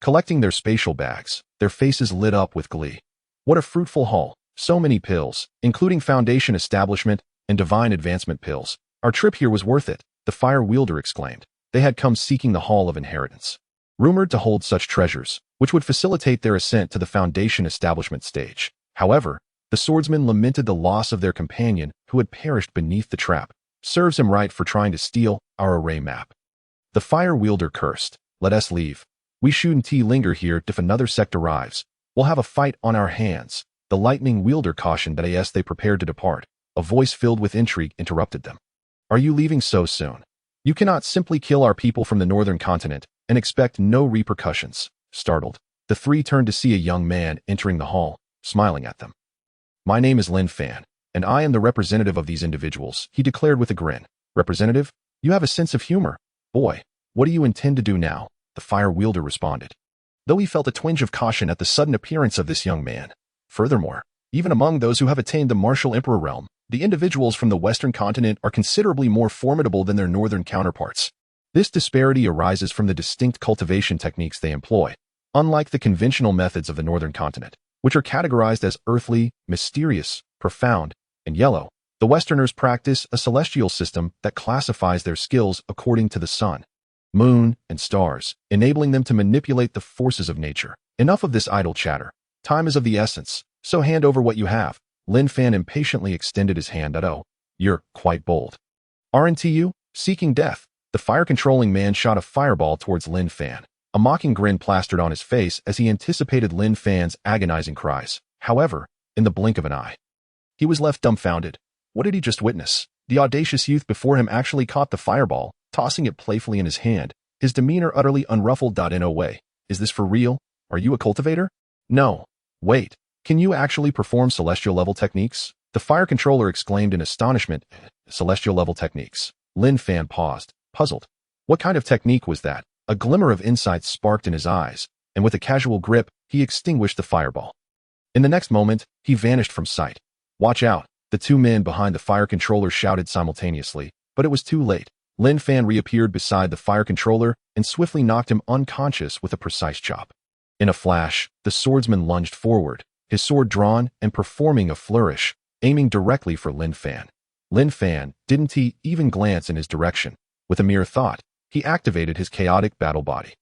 collecting their spatial bags, their faces lit up with glee. What a fruitful haul! So many pills, including foundation establishment and divine advancement pills. Our trip here was worth it, the fire wielder exclaimed. They had come seeking the Hall of Inheritance, rumored to hold such treasures, which would facilitate their ascent to the foundation establishment stage. However, the swordsman lamented the loss of their companion who had perished beneath the trap. Serves him right for trying to steal our array map. The fire wielder cursed. Let us leave. We shouldn't linger here. If another sect arrives, we'll have a fight on our hands. The lightning wielder cautioned. As they prepared to depart, a voice filled with intrigue interrupted them. Are you leaving so soon? You cannot simply kill our people from the northern continent and expect no repercussions. Startled, the three turned to see a young man entering the hall, smiling at them. My name is Lin Fan, and I am the representative of these individuals, he declared with a grin. Representative? You have a sense of humor. Boy, what do you intend to do now? The fire wielder responded, though he felt a twinge of caution at the sudden appearance of this young man. Furthermore, even among those who have attained the martial emperor realm, the individuals from the western continent are considerably more formidable than their northern counterparts. This disparity arises from the distinct cultivation techniques they employ, unlike the conventional methods of the northern continent, which are categorized as earthly, mysterious, profound, and yellow. The Westerners practice a celestial system that classifies their skills according to the sun, moon, and stars, enabling them to manipulate the forces of nature. Enough of this idle chatter. Time is of the essence, so hand over what you have. Lin Fan impatiently extended his hand. Oh, you're quite bold. Aren't you? Seeking death. The fire-controlling man shot a fireball towards Lin Fan. A mocking grin plastered on his face as he anticipated Lin Fan's agonizing cries. However, in the blink of an eye, he was left dumbfounded. What did he just witness? The audacious youth before him actually caught the fireball, tossing it playfully in his hand, his demeanor utterly unruffled. In a way, is this for real? Are you a cultivator? No. Wait. Can you actually perform celestial-level techniques? The fire controller exclaimed in astonishment. Celestial-level techniques. Lin Fan paused, puzzled. What kind of technique was that? A glimmer of insight sparked in his eyes, and with a casual grip, he extinguished the fireball. In the next moment, he vanished from sight. Watch out, the two men behind the fire controller shouted simultaneously, but it was too late. Lin Fan reappeared beside the fire controller and swiftly knocked him unconscious with a precise chop. In a flash, the swordsman lunged forward, his sword drawn and performing a flourish, aiming directly for Lin Fan. Lin Fan didn't even glance in his direction. With a mere thought, he activated his chaotic battle body.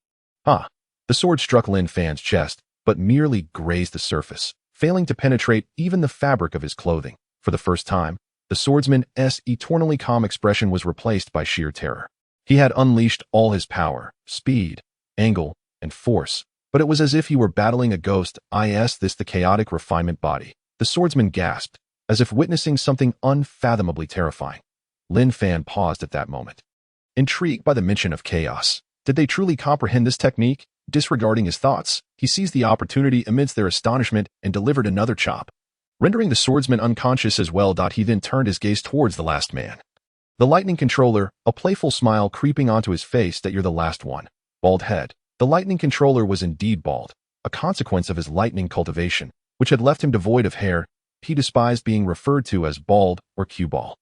The sword struck Lin Fan's chest, but merely grazed the surface, failing to penetrate even the fabric of his clothing. For the first time, the swordsman's eternally calm expression was replaced by sheer terror. He had unleashed all his power, speed, angle, and force, but it was as if he were battling a ghost. The chaotic refinement body. The swordsman gasped, as if witnessing something unfathomably terrifying. Lin Fan paused at that moment, intrigued by the mention of chaos. Did they truly comprehend this technique? Disregarding his thoughts, he seized the opportunity amidst their astonishment and delivered another chop, rendering the swordsman unconscious as well. He then turned his gaze towards the last man. The lightning controller, a playful smile creeping onto his face. You're the last one. Bald head. The lightning controller was indeed bald, a consequence of his lightning cultivation, which had left him devoid of hair. He despised being referred to as bald or cue ball.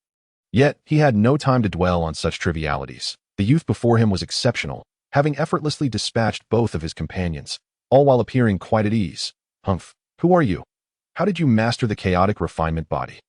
Yet, he had no time to dwell on such trivialities. The youth before him was exceptional, having effortlessly dispatched both of his companions, all while appearing quite at ease. Humph, who are you? How did you master the chaotic refinement body?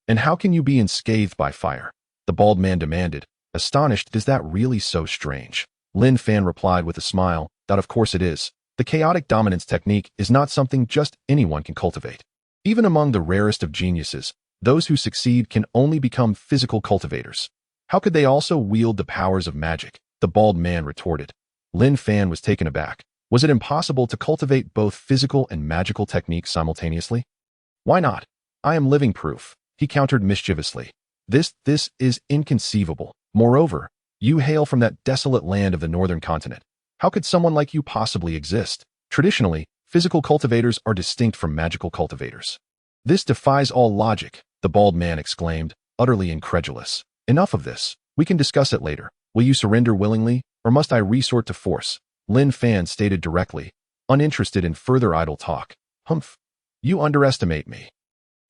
And how can you be unscathed by fire? The bald man demanded, astonished. Is that really so strange? Lin Fan replied with a smile, that of course it is. The chaotic dominance technique is not something just anyone can cultivate. Even among the rarest of geniuses, those who succeed can only become physical cultivators. How could they also wield the powers of magic? The bald man retorted. Lin Fan was taken aback. Was it impossible to cultivate both physical and magical techniques simultaneously? Why not? I am living proof, he countered mischievously. This is inconceivable. Moreover, you hail from that desolate land of the northern continent. How could someone like you possibly exist? Traditionally, physical cultivators are distinct from magical cultivators. This defies all logic, the bald man exclaimed, utterly incredulous. Enough of this. We can discuss it later. Will you surrender willingly, or must I resort to force? Lin Fan stated directly, uninterested in further idle talk. Humph. You underestimate me.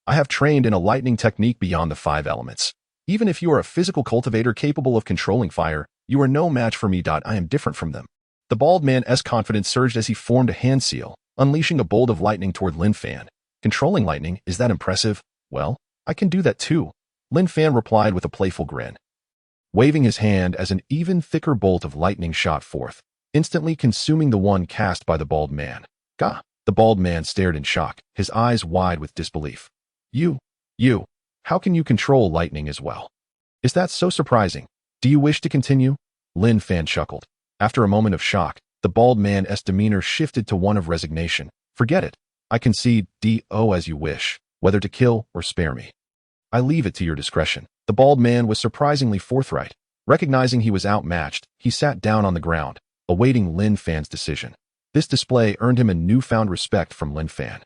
I have trained in a lightning technique beyond the 5 elements. Even if you are a physical cultivator capable of controlling fire, you are no match for me. I am different from them. The bald man's confidence surged as he formed a hand seal, unleashing a bolt of lightning toward Lin Fan. Controlling lightning, is that impressive? Well, I can do that too, Lin Fan replied with a playful grin, waving his hand as an even thicker bolt of lightning shot forth, instantly consuming the one cast by the bald man. Gah! The bald man stared in shock, his eyes wide with disbelief. You, how can you control lightning as well? Is that so surprising? Do you wish to continue? Lin Fan chuckled. After a moment of shock, the bald man's demeanor shifted to one of resignation. Forget it. I concede, as you wish, whether to kill or spare me. I leave it to your discretion. The bald man was surprisingly forthright. Recognizing he was outmatched, he sat down on the ground, awaiting Lin Fan's decision. This display earned him a newfound respect from Lin Fan,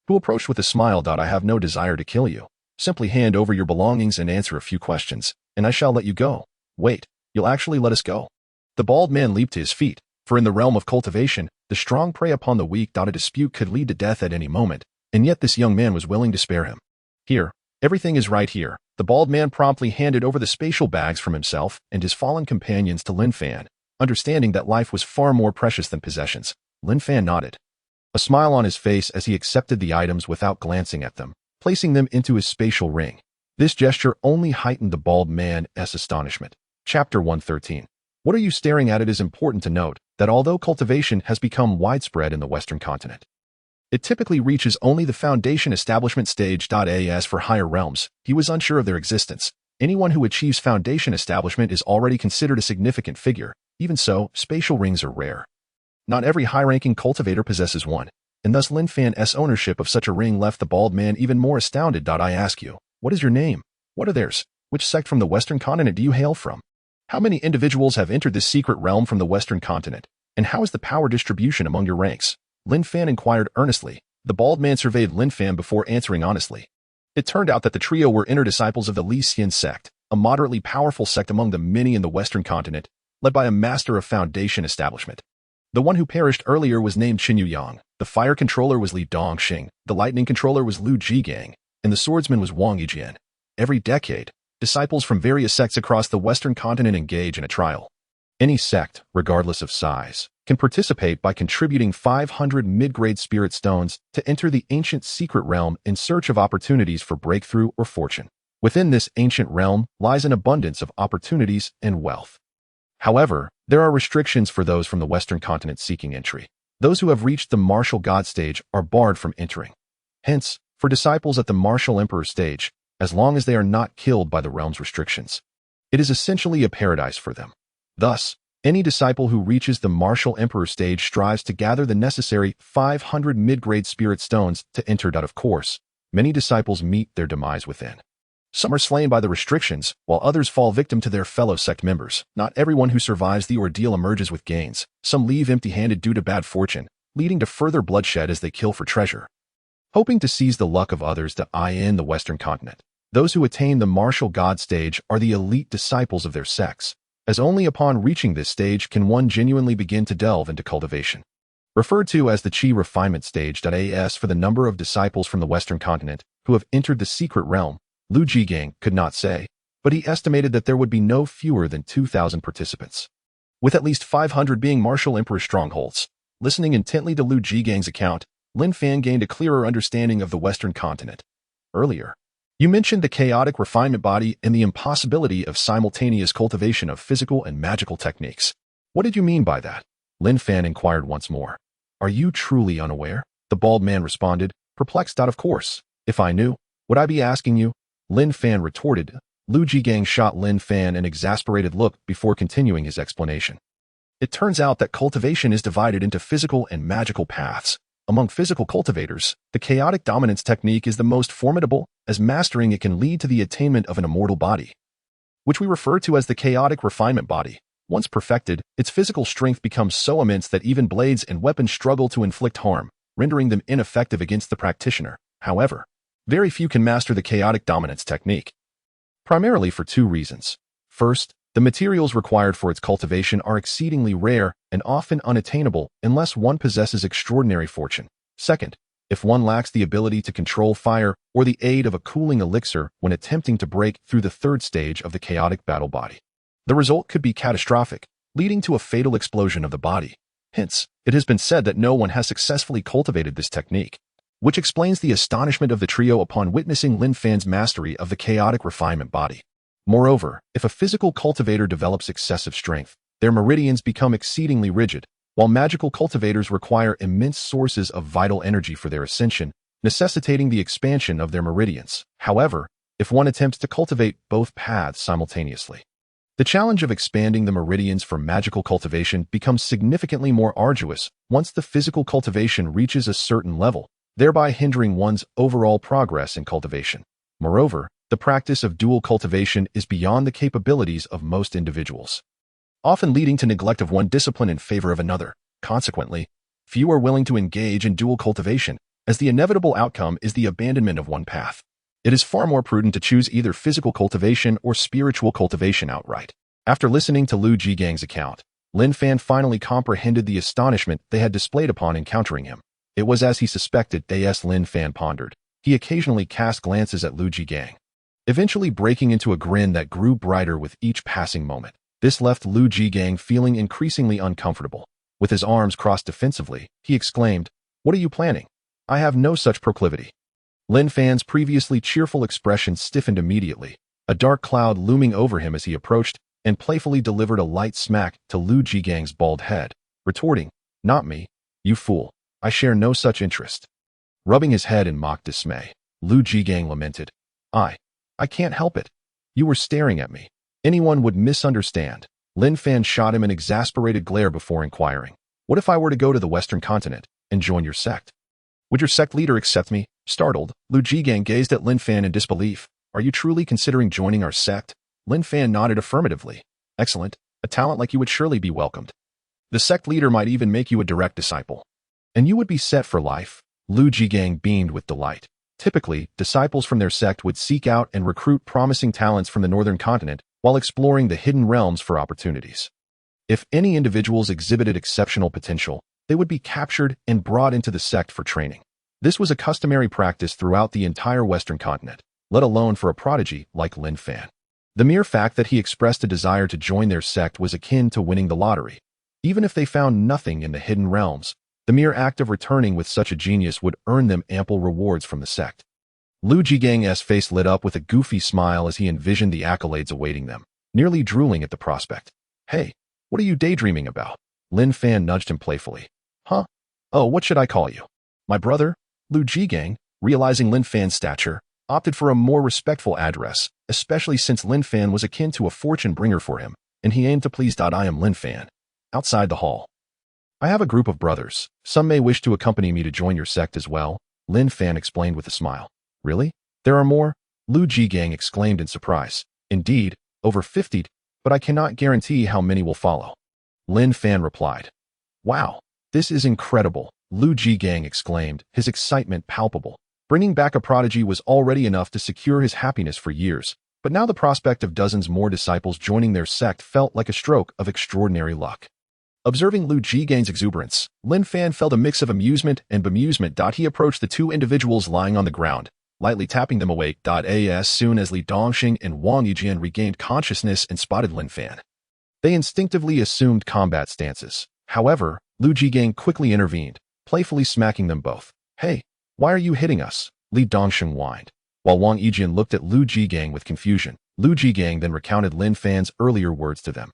who approached with a smile. I have no desire to kill you. Simply hand over your belongings and answer a few questions, and I shall let you go. Wait, you'll actually let us go? The bald man leaped to his feet, for in the realm of cultivation, the strong prey upon the weak. A dispute could lead to death at any moment, and yet this young man was willing to spare him. Here, everything is right here. The bald man promptly handed over the spatial bags from himself and his fallen companions to Lin Fan, understanding that life was far more precious than possessions. Lin Fan nodded, a smile on his face as he accepted the items without glancing at them, placing them into his spatial ring. This gesture only heightened the bald man's astonishment. Chapter 113. What are you staring at? It is important to note that although cultivation has become widespread in the Western continent, it typically reaches only the foundation establishment stage. As for higher realms, he was unsure of their existence. Anyone who achieves foundation establishment is already considered a significant figure. Even so, spatial rings are rare. Not every high-ranking cultivator possesses one, and thus Lin Fan's ownership of such a ring left the bald man even more astounded. I ask you, what is your name? What are theirs? Which sect from the Western continent do you hail from? How many individuals have entered this secret realm from the Western continent? And how is the power distribution among your ranks? Lin Fan inquired earnestly. The bald man surveyed Lin Fan before answering honestly. It turned out that the trio were inner disciples of the Li Xian sect, a moderately powerful sect among the many in the Western continent, led by a master of foundation establishment. The one who perished earlier was named Qin Yang, the fire controller was Li Dongxing, the lightning controller was Lu Jigang, and the swordsman was Wang Yijian. Every decade, disciples from various sects across the Western continent engage in a trial. Any sect, regardless of size, can participate by contributing 500 mid-grade spirit stones to enter the ancient secret realm in search of opportunities for breakthrough or fortune. Within this ancient realm lies an abundance of opportunities and wealth. However, there are restrictions for those from the Western continent seeking entry. Those who have reached the martial god stage are barred from entering. Hence, for disciples at the martial emperor stage, as long as they are not killed by the realm's restrictions, it is essentially a paradise for them. Thus, any disciple who reaches the martial emperor stage strives to gather the necessary 500 mid-grade spirit stones to enter. Of course, many disciples meet their demise within. Some are slain by the restrictions, while others fall victim to their fellow sect members. Not everyone who survives the ordeal emerges with gains. Some leave empty-handed due to bad fortune, leading to further bloodshed as they kill for treasure, hoping to seize the luck of others. In the Western continent, those who attain the martial god stage are the elite disciples of their sects, as only upon reaching this stage can one genuinely begin to delve into cultivation. Referred to as the Qi refinement stage. As for the number of disciples from the Western continent who have entered the secret realm, Lu Jigang could not say, but he estimated that there would be no fewer than 2,000 participants, with at least 500 being martial emperor strongholds. Listening intently to Lu Jigang's account, Lin Fan gained a clearer understanding of the Western continent. Earlier, you mentioned the chaotic refinement body and the impossibility of simultaneous cultivation of physical and magical techniques. What did you mean by that? Lin Fan inquired once more. Are you truly unaware? The bald man responded, perplexed. Of course. If I knew, would I be asking you? Lin Fan retorted. Lu Jigang shot Lin Fan an exasperated look before continuing his explanation. It turns out that cultivation is divided into physical and magical paths. Among physical cultivators, the chaotic dominance technique is the most formidable, as mastering it can lead to the attainment of an immortal body, which we refer to as the chaotic refinement body. Once perfected, its physical strength becomes so immense that even blades and weapons struggle to inflict harm, rendering them ineffective against the practitioner. However, very few can master the chaotic dominance technique, primarily for two reasons. First, the materials required for its cultivation are exceedingly rare and often unattainable unless one possesses extraordinary fortune. Second, if one lacks the ability to control fire or the aid of a cooling elixir when attempting to break through the third stage of the chaotic battle body, the result could be catastrophic, leading to a fatal explosion of the body. Hence, it has been said that no one has successfully cultivated this technique, which explains the astonishment of the trio upon witnessing Lin Fan's mastery of the chaotic refinement body. Moreover, if a physical cultivator develops excessive strength, their meridians become exceedingly rigid, while magical cultivators require immense sources of vital energy for their ascension, necessitating the expansion of their meridians. However, if one attempts to cultivate both paths simultaneously, the challenge of expanding the meridians for magical cultivation becomes significantly more arduous once the physical cultivation reaches a certain level, thereby hindering one's overall progress in cultivation. Moreover, The practice of dual cultivation is beyond the capabilities of most individuals, often leading to neglect of one discipline in favor of another. Consequently, few are willing to engage in dual cultivation, as the inevitable outcome is the abandonment of one path. It is far more prudent to choose either physical cultivation or spiritual cultivation outright. After listening to Lu Jigang's account, Lin Fan finally comprehended the astonishment they had displayed upon encountering him. It was as he suspected. Lin Fan pondered. He occasionally cast glances at Lu Jigang, eventually breaking into a grin that grew brighter with each passing moment. This left Lu Jigang feeling increasingly uncomfortable. With his arms crossed defensively, he exclaimed, "What are you planning? I have no such proclivity." Lin Fan's previously cheerful expression stiffened immediately, a dark cloud looming over him as he approached and playfully delivered a light smack to Lu Jigang's bald head, retorting, "Not me, you fool. I share no such interest." Rubbing his head in mock dismay, Lu Jigang lamented, I can't help it. You were staring at me. Anyone would misunderstand." Lin Fan shot him an exasperated glare before inquiring, "What if I were to go to the Western continent and join your sect? Would your sect leader accept me?" Startled, Lu Jigang gazed at Lin Fan in disbelief. "Are you truly considering joining our sect?" Lin Fan nodded affirmatively. "Excellent. A talent like you would surely be welcomed. The sect leader might even make you a direct disciple. And you would be set for life." Lu Jigang beamed with delight. Typically, disciples from their sect would seek out and recruit promising talents from the northern continent while exploring the hidden realms for opportunities. If any individuals exhibited exceptional potential, they would be captured and brought into the sect for training. This was a customary practice throughout the entire western continent, let alone for a prodigy like Lin Fan. The mere fact that he expressed a desire to join their sect was akin to winning the lottery. Even if they found nothing in the hidden realms, the mere act of returning with such a genius would earn them ample rewards from the sect. Lu Jigang's face lit up with a goofy smile as he envisioned the accolades awaiting them, nearly drooling at the prospect. "Hey, what are you daydreaming about?" Lin Fan nudged him playfully. "Huh? Oh, what should I call you? My brother?" Lu Jigang, realizing Lin Fan's stature, opted for a more respectful address, especially since Lin Fan was akin to a fortune bringer for him, and he aimed to please. "I am Lin Fan." Outside the hall, "I have a group of brothers. Some may wish to accompany me to join your sect as well," Lin Fan explained with a smile. "Really? There are more?" Lu Jigang exclaimed in surprise. "Indeed, over 50, but I cannot guarantee how many will follow." Lin Fan replied. "Wow, this is incredible," Lu Jigang exclaimed, his excitement palpable. Bringing back a prodigy was already enough to secure his happiness for years, but now the prospect of dozens more disciples joining their sect felt like a stroke of extraordinary luck. Observing Lu Jigang's exuberance, Lin Fan felt a mix of amusement and bemusement. He approached the two individuals lying on the ground, lightly tapping them awake. As soon as Li Dongxing and Wang Yijian regained consciousness and spotted Lin Fan, they instinctively assumed combat stances. However, Lu Jigang quickly intervened, playfully smacking them both. "Hey, why are you hitting us?" Li Dongxing whined. While Wang Yijian looked at Lu Jigang with confusion, Lu Jigang then recounted Lin Fan's earlier words to them.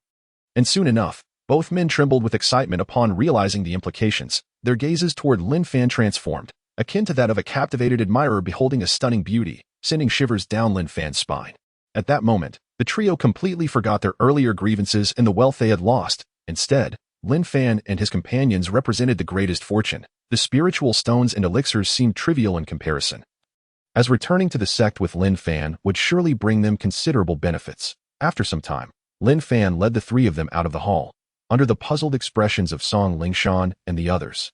And soon enough, both men trembled with excitement upon realizing the implications. Their gazes toward Lin Fan transformed, akin to that of a captivated admirer beholding a stunning beauty, sending shivers down Lin Fan's spine. At that moment, the trio completely forgot their earlier grievances and the wealth they had lost. Instead, Lin Fan and his companions represented the greatest fortune. The spiritual stones and elixirs seemed trivial in comparison, as returning to the sect with Lin Fan would surely bring them considerable benefits. After some time, Lin Fan led the three of them out of the hall, under the puzzled expressions of Song Lingshan and the others.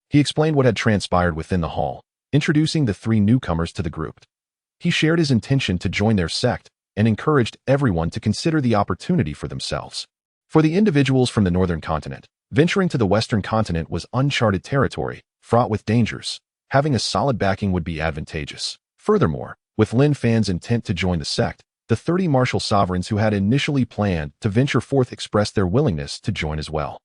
He explained what had transpired within the hall, introducing the three newcomers to the group. He shared his intention to join their sect and encouraged everyone to consider the opportunity for themselves. For the individuals from the northern continent, venturing to the western continent was uncharted territory, fraught with dangers. Having a solid backing would be advantageous. Furthermore, with Lin Fan's intent to join the sect, the 30 martial sovereigns who had initially planned to venture forth expressed their willingness to join as well.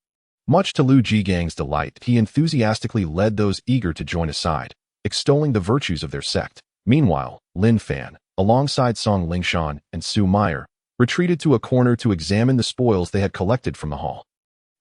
Much to Lu Jigang's delight, he enthusiastically led those eager to join aside, extolling the virtues of their sect. Meanwhile, Lin Fan, alongside Song Lingshan and Su Meyer, retreated to a corner to examine the spoils they had collected from the hall.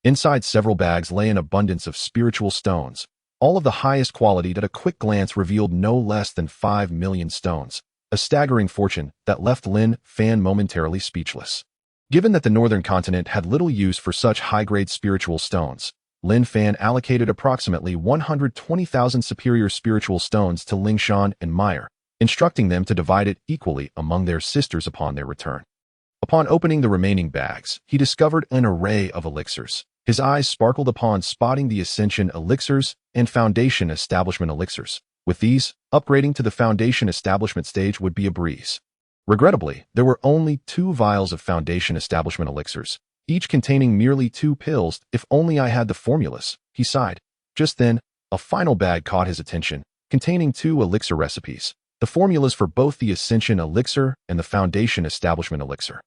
Inside several bags lay an abundance of spiritual stones, all of the highest quality that a quick glance revealed no less than 5 million stones, a staggering fortune that left Lin Fan momentarily speechless. Given that the northern continent had little use for such high-grade spiritual stones, Lin Fan allocated approximately 120,000 superior spiritual stones to Lingshan and Meyer, instructing them to divide it equally among their sisters upon their return. Upon opening the remaining bags, he discovered an array of elixirs. His eyes sparkled upon spotting the Ascension elixirs and Foundation Establishment elixirs. With these, upgrading to the Foundation Establishment stage would be a breeze. Regrettably, there were only 2 vials of Foundation Establishment elixirs, each containing merely 2 pills. If only I had the formulas, he sighed. Just then, a final bag caught his attention, containing 2 elixir recipes, the formulas for both the Ascension elixir and the Foundation Establishment elixir.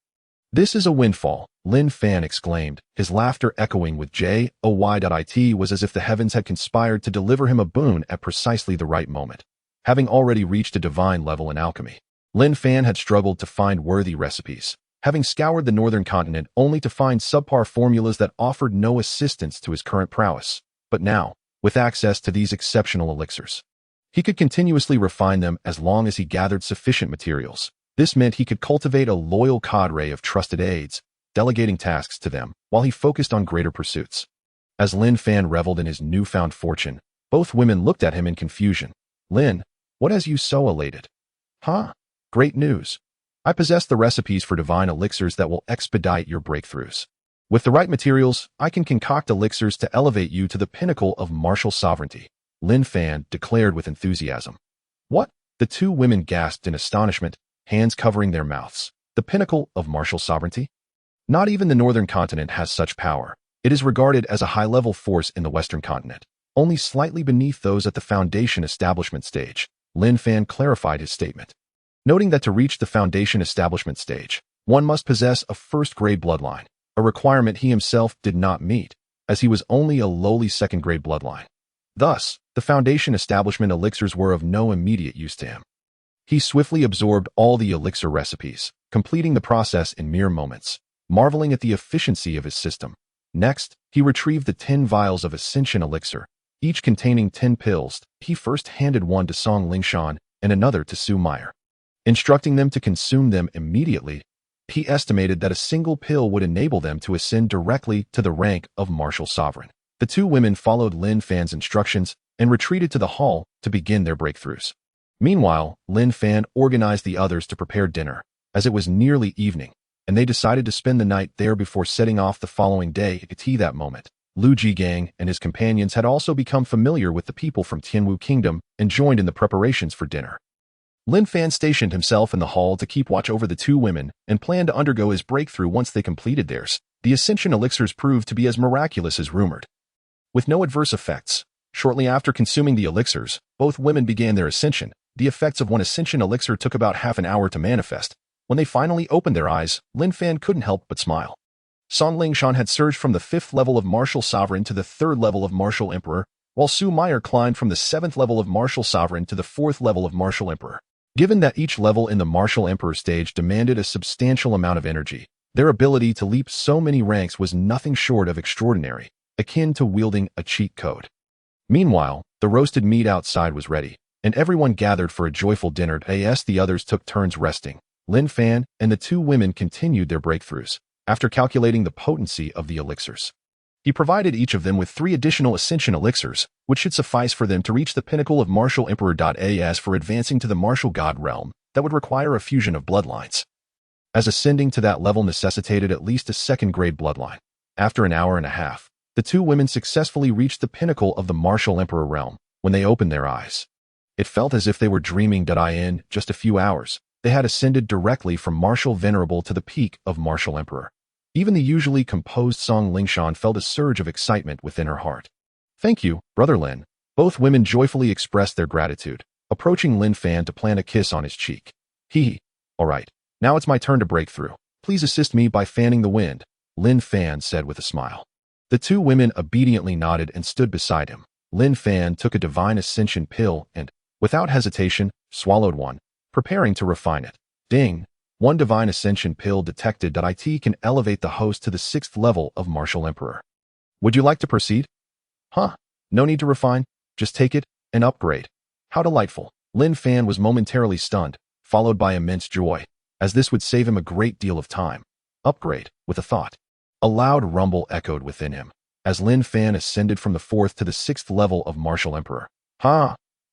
This is a windfall, Lin Fan exclaimed, his laughter echoing with joy. It was as if the heavens had conspired to deliver him a boon at precisely the right moment. Having already reached a divine level in alchemy, Lin Fan had struggled to find worthy recipes, having scoured the northern continent only to find subpar formulas that offered no assistance to his current prowess. But now, with access to these exceptional elixirs, he could continuously refine them as long as he gathered sufficient materials. This meant he could cultivate a loyal cadre of trusted aides, delegating tasks to them while he focused on greater pursuits. As Lin Fan reveled in his newfound fortune, both women looked at him in confusion. Lin, what has you so elated? Huh? Great news. I possess the recipes for divine elixirs that will expedite your breakthroughs. With the right materials, I can concoct elixirs to elevate you to the pinnacle of martial sovereignty, Lin Fan declared with enthusiasm. What? The 2 women gasped in astonishment, hands covering their mouths. The pinnacle of martial sovereignty? Not even the northern continent has such power. It is regarded as a high-level force in the western continent, only slightly beneath those at the Foundation Establishment stage. Lin Fan clarified his statement, noting that to reach the Foundation Establishment stage, one must possess a first-grade bloodline, a requirement he himself did not meet, as he was only a lowly second-grade bloodline. Thus, the Foundation Establishment elixirs were of no immediate use to him. He swiftly absorbed all the elixir recipes, completing the process in mere moments, marveling at the efficiency of his system. Next, he retrieved the 10 vials of Ascension elixir, each containing 10 pills. He first handed one to Song Lingshan and another to Su Meyer, instructing them to consume them immediately. He estimated that a single pill would enable them to ascend directly to the rank of martial sovereign. The 2 women followed Lin Fan's instructions and retreated to the hall to begin their breakthroughs. Meanwhile, Lin Fan organized the others to prepare dinner, as it was nearly evening, and they decided to spend the night there before setting off the following day. At that moment, Lu Jigang and his companions had also become familiar with the people from Tianwu Kingdom and joined in the preparations for dinner. Lin Fan stationed himself in the hall to keep watch over the 2 women and planned to undergo his breakthrough once they completed theirs. The Ascension elixirs proved to be as miraculous as rumored, with no adverse effects. Shortly after consuming the elixirs, both women began their ascension. The effects of one Ascension elixir took about half an hour to manifest. When they finally opened their eyes, Lin Fan couldn't help but smile. Song Lingshan had surged from the 5th level of Martial Sovereign to the 3rd level of Martial Emperor, while Su Meyer climbed from the 7th level of Martial Sovereign to the 4th level of Martial Emperor. Given that each level in the Martial Emperor stage demanded a substantial amount of energy, their ability to leap so many ranks was nothing short of extraordinary, akin to wielding a cheat code. Meanwhile, the roasted meat outside was ready, and everyone gathered for a joyful dinner. As the others took turns resting, Lin Fan and the 2 women continued their breakthroughs. After calculating the potency of the elixirs, he provided each of them with 3 additional Ascension elixirs, which should suffice for them to reach the pinnacle of Martial Emperor. As for advancing to the Martial God realm, that would require a fusion of bloodlines, as ascending to that level necessitated at least a second-grade bloodline. After an hour and a half, the 2 women successfully reached the pinnacle of the Martial Emperor realm. When they opened their eyes, it felt as if they were dreaming. In just a few hours, they had ascended directly from Martial Venerable to the peak of Martial Emperor. Even the usually composed Song Lingshan felt a surge of excitement within her heart. Thank you, Brother Lin. Both women joyfully expressed their gratitude, approaching Lin Fan to plant a kiss on his cheek. All right, now it's my turn to break through. Please assist me by fanning the wind, Lin Fan said with a smile. The 2 women obediently nodded and stood beside him. Lin Fan took a divine ascension pill and, without hesitation, swallowed one, preparing to refine it. Ding! One divine ascension pill detected. It can elevate the host to the 6th level of Martial Emperor. Would you like to proceed? Huh? No need to refine. Just take it and upgrade. How delightful. Lin Fan was momentarily stunned, followed by immense joy, as this would save him a great deal of time. Upgrade, with a thought. A loud rumble echoed within him, as Lin Fan ascended from the 4th to the 6th level of Martial Emperor.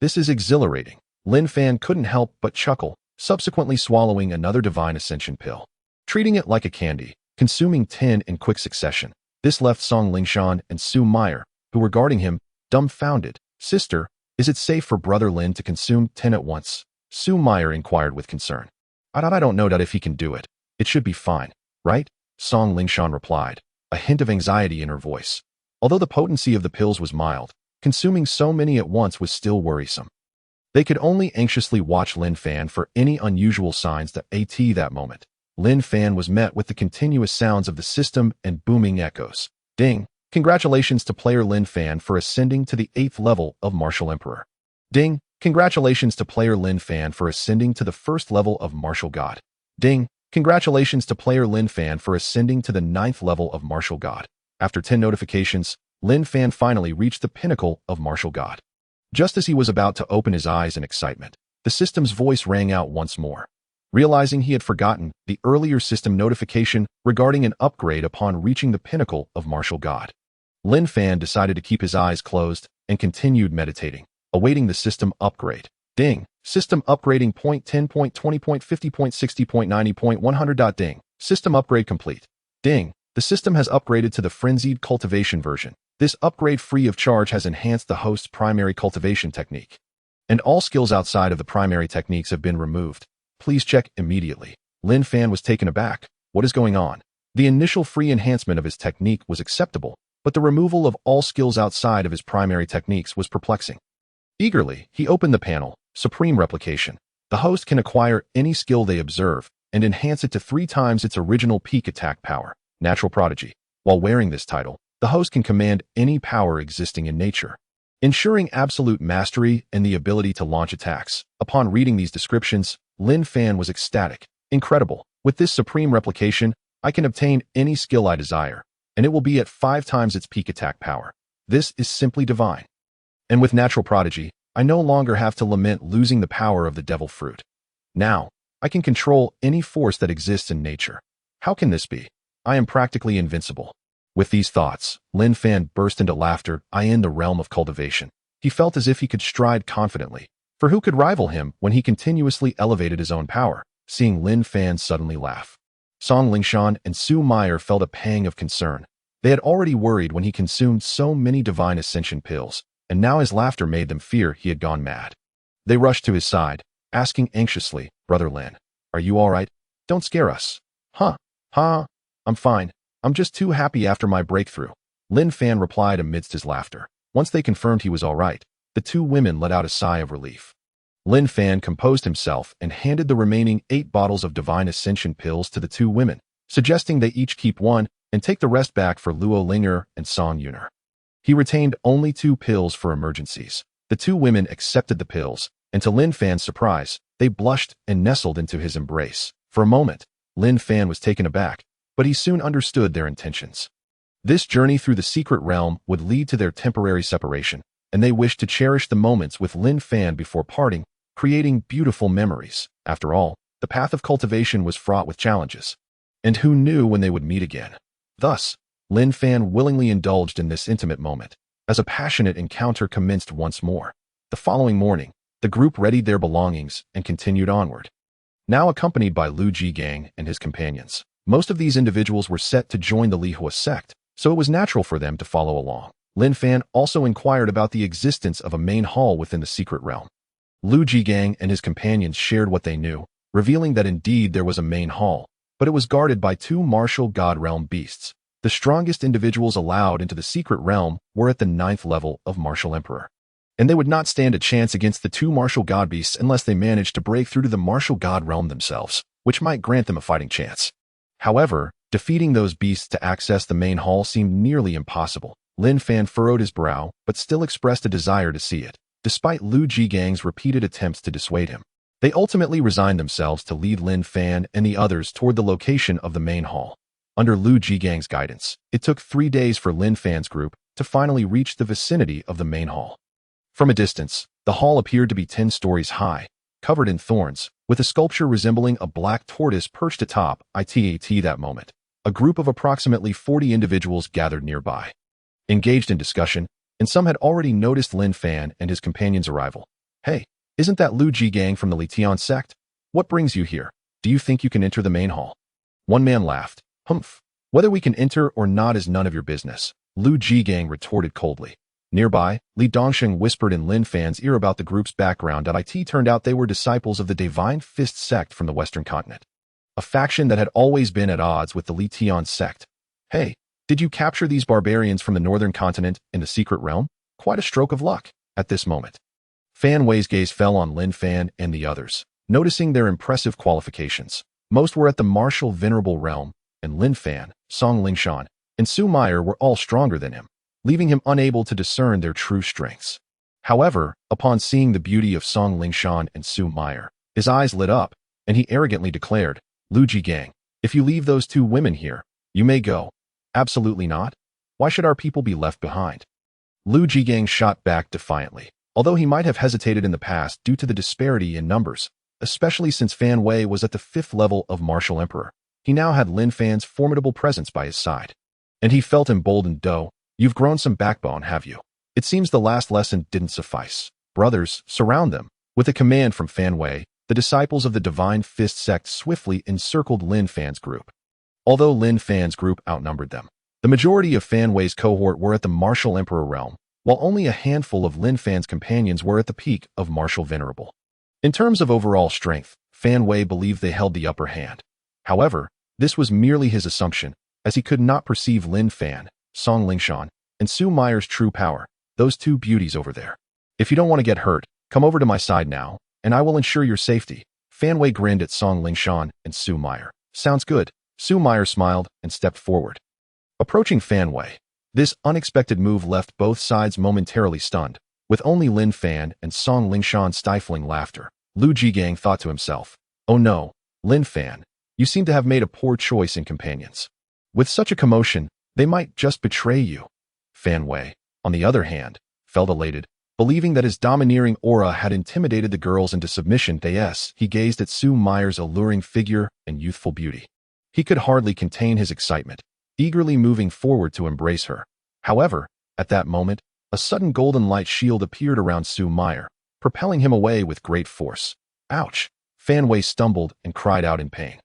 This is exhilarating. Lin Fan couldn't help but chuckle, subsequently swallowing another divine ascension pill. Treating it like a candy, consuming 10 in quick succession. This left Song Lingshan and Su Meyer, who were guarding him, dumbfounded. Sister, is it safe for Brother Lin to consume 10 at once? Su Meyer inquired with concern. I don't know if he can do it. It should be fine, right? Song Lingshan replied, a hint of anxiety in her voice. Although the potency of the pills was mild, consuming so many at once was still worrisome. They could only anxiously watch Lin Fan for any unusual signs that moment. Lin Fan was met with the continuous sounds of the system and booming echoes. Ding! Congratulations to player Lin Fan for ascending to the 8th level of Martial Emperor. Ding! Congratulations to player Lin Fan for ascending to the 1st level of Martial God. Ding! Congratulations to player Lin Fan for ascending to the 9th level of Martial God. After 10 notifications, Lin Fan finally reached the pinnacle of Martial God. Just as he was about to open his eyes in excitement, the system's voice rang out once more. Realizing he had forgotten the earlier system notification regarding an upgrade upon reaching the pinnacle of Martial God, Lin Fan decided to keep his eyes closed and continued meditating, awaiting the system upgrade. Ding! System upgrading .10.20.50.60.90.100. Ding! System upgrade complete. Ding! The system has upgraded to the frenzied cultivation version. This upgrade free of charge has enhanced the host's primary cultivation technique. And all skills outside of the primary techniques have been removed. Please check immediately. Lin Fan was taken aback. What is going on? The initial free enhancement of his technique was acceptable, but the removal of all skills outside of his primary techniques was perplexing. Eagerly, he opened the panel, Supreme Replication. The host can acquire any skill they observe and enhance it to 3 times its original peak attack power, Natural Prodigy. While wearing this title, the host can command any power existing in nature, ensuring absolute mastery and the ability to launch attacks. Upon reading these descriptions, Lin Fan was ecstatic. Incredible. With this Supreme Replication, I can obtain any skill I desire, and it will be at 5 times its peak attack power. This is simply divine. And with Natural Prodigy, I no longer have to lament losing the power of the devil fruit. Now, I can control any force that exists in nature. How can this be? I am practically invincible. With these thoughts, Lin Fan burst into laughter. In the realm of cultivation, he felt as if he could stride confidently, for who could rival him when he continuously elevated his own power? Seeing Lin Fan suddenly laugh, Song Lingshan and Su Meyer felt a pang of concern. They had already worried when he consumed so many divine ascension pills, and now his laughter made them fear he had gone mad. They rushed to his side, asking anxiously, Brother Lin, are you all right? Don't scare us. I'm fine. I'm just too happy after my breakthrough. Lin Fan replied amidst his laughter. Once they confirmed he was all right, the 2 women let out a sigh of relief. Lin Fan composed himself and handed the remaining 8 bottles of divine ascension pills to the 2 women, suggesting they each keep 1 and take the rest back for Luo Linger and Song Yuner. He retained only 2 pills for emergencies. The 2 women accepted the pills, and to Lin Fan's surprise, they blushed and nestled into his embrace. For a moment, Lin Fan was taken aback, but he soon understood their intentions. This journey through the secret realm would lead to their temporary separation, and they wished to cherish the moments with Lin Fan before parting, creating beautiful memories. After all, the path of cultivation was fraught with challenges, and who knew when they would meet again? Thus, Lin Fan willingly indulged in this intimate moment, as a passionate encounter commenced once more. The following morning, the group readied their belongings and continued onward, now accompanied by Lu Jigang and his companions. Most of these individuals were set to join the Lihua sect, so it was natural for them to follow along. Lin Fan also inquired about the existence of a main hall within the secret realm. Lu Jigang and his companions shared what they knew, revealing that indeed there was a main hall, but it was guarded by 2 martial god realm beasts. The strongest individuals allowed into the secret realm were at the 9th level of Martial Emperor, and they would not stand a chance against the 2 martial god beasts unless they managed to break through to the martial god realm themselves, which might grant them a fighting chance. However, defeating those beasts to access the main hall seemed nearly impossible. Lin Fan furrowed his brow, but still expressed a desire to see it, despite Lu Jigang's repeated attempts to dissuade him. They ultimately resigned themselves to lead Lin Fan and the others toward the location of the main hall. Under Lu Jigang's guidance, it took 3 days for Lin Fan's group to finally reach the vicinity of the main hall. From a distance, the hall appeared to be 10 stories high, covered in thorns, with a sculpture resembling a black tortoise perched atop it. That moment, a group of approximately 40 individuals gathered nearby, engaged in discussion, and some had already noticed Lin Fan and his companion's arrival. Hey, Isn't that Lu Gang from the Litian sect? What brings you here? Do you think you can enter the main hall? One man laughed. Humph. Whether we can enter or not is none of your business, Lu Gang retorted coldly. Nearby, Li Dongsheng whispered in Lin Fan's ear about the group's background. It turned out they were disciples of the Divine Fist sect from the Western continent, a faction that had always been at odds with the Litian sect. Hey, did you capture these barbarians from the northern continent in the secret realm? Quite a stroke of luck. At this moment, Fan Wei's gaze fell on Lin Fan and the others, noticing their impressive qualifications. Most were at the martial venerable realm, and Lin Fan, Song Lingshan, and Su Meyer were all stronger than him, leaving him unable to discern their true strengths. However, upon seeing the beauty of Song Lingshan and Su Meyer, his eyes lit up, and he arrogantly declared, Lu Gang, if you leave those two women here, you may go. Absolutely not. Why should our people be left behind? Lu Gang shot back defiantly, although he might have hesitated in the past due to the disparity in numbers, especially since Fan Wei was at the 5th level of Martial Emperor. He now had Lin Fan's formidable presence by his side. And he felt emboldened. You've grown some backbone, have you? It seems the last lesson didn't suffice. Brothers, surround them. With a command from Fan Wei, the disciples of the Divine Fist sect swiftly encircled Lin Fan's group. Although Lin Fan's group outnumbered them, the majority of Fan Wei's cohort were at the Martial Emperor realm, while only a handful of Lin Fan's companions were at the peak of Martial Venerable. In terms of overall strength, Fan Wei believed they held the upper hand. However, this was merely his assumption, as he could not perceive Lin Fan, Song Lingshan, and Su Meyer's true power, those two beauties over there. If you don't want to get hurt, come over to my side now, and I will ensure your safety. Fan Wei grinned at Song Lingshan and Su Meyer. Sounds good. Su Meyer smiled and stepped forward. Approaching Fan Wei, this unexpected move left both sides momentarily stunned, with only Lin Fan and Song Lingshan stifling laughter. Lu Gang thought to himself, oh no, Lin Fan, you seem to have made a poor choice in companions. With such a commotion, they might just betray you. Fan Wei, on the other hand, felt elated, believing that his domineering aura had intimidated the girls into submission. He gazed at Su Meyer's alluring figure and youthful beauty. He could hardly contain his excitement, eagerly moving forward to embrace her. However, at that moment, a sudden golden light shield appeared around Su Meyer, propelling him away with great force. Ouch! Fan Wei stumbled and cried out in pain,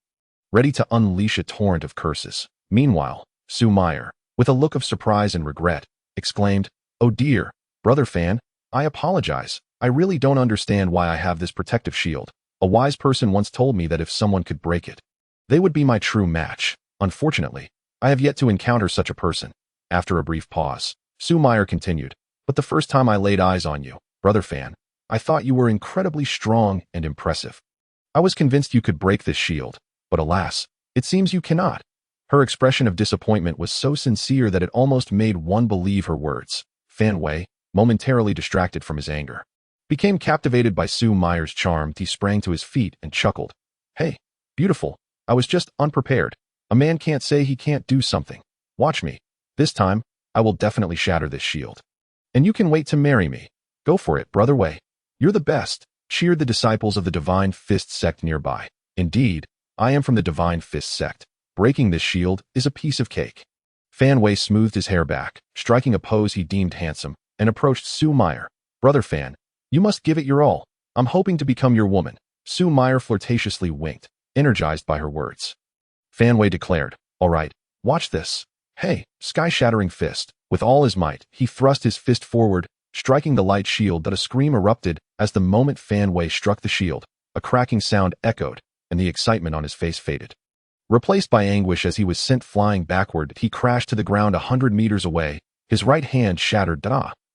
ready to unleash a torrent of curses. Meanwhile, Su Meyer, with a look of surprise and regret, exclaimed, oh dear, Brother Fan, I apologize. I really don't understand why I have this protective shield. A wise person once told me that if someone could break it, they would be my true match. Unfortunately, I have yet to encounter such a person. After a brief pause, Su Meyer continued, but the first time I laid eyes on you, Brother Fan, I thought you were incredibly strong and impressive. I was convinced you could break this shield, but alas, it seems you cannot. Her expression of disappointment was so sincere that it almost made one believe her words. Fan Wei, momentarily distracted from his anger, became captivated by Su Meyer's charm. He sprang to his feet and chuckled. Hey, beautiful, I was just unprepared. A man can't say he can't do something. Watch me. This time, I will definitely shatter this shield. And you can wait to marry me. Go for it, Brother Wei. You're the best, cheered the disciples of the Divine Fist sect nearby. Indeed, I am from the Divine Fist sect. Breaking this shield is a piece of cake. Fan Wei smoothed his hair back, striking a pose he deemed handsome, and approached Su Meyer. Brother Fan, you must give it your all. I'm hoping to become your woman. Su Meyer flirtatiously winked, energized by her words. Fan Wei declared, all right, watch this. Hey, sky-shattering fist. With all his might, he thrust his fist forward, striking the light shield. That a scream erupted as the moment Fan Wei struck the shield. A cracking sound echoed, and the excitement on his face faded. Replaced by anguish as he was sent flying backward, he crashed to the ground 100 meters away. His right hand shattered.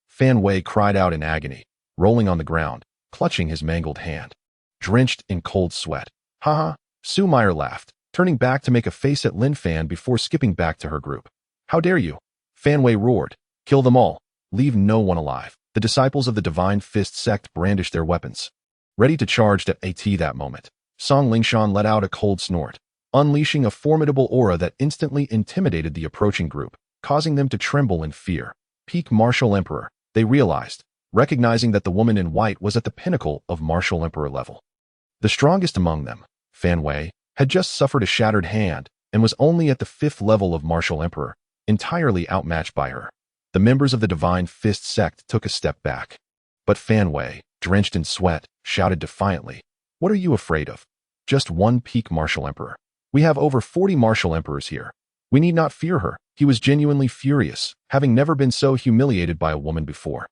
Fan Wei cried out in agony, rolling on the ground, clutching his mangled hand, drenched in cold sweat. Haha, Su Meyer laughed, turning back to make a face at Lin Fan before skipping back to her group. How dare you? Fan Wei roared. Kill them all. Leave no one alive. The disciples of the Divine Fist sect brandished their weapons, ready to charge at that moment. Song Lingshan let out a cold snort, unleashing a formidable aura that instantly intimidated the approaching group, causing them to tremble in fear. Peak Martial Emperor, they realized, recognizing that the woman in white was at the pinnacle of Martial Emperor level. The strongest among them, Fan Wei, had just suffered a shattered hand and was only at the 5th level of Martial Emperor, entirely outmatched by her. The members of the Divine Fist sect took a step back. But Fan Wei, drenched in sweat, shouted defiantly, "What are you afraid of? Just one peak martial emperor. We have over 40 martial emperors here. We need not fear her." He was genuinely furious, having never been so humiliated by a woman before.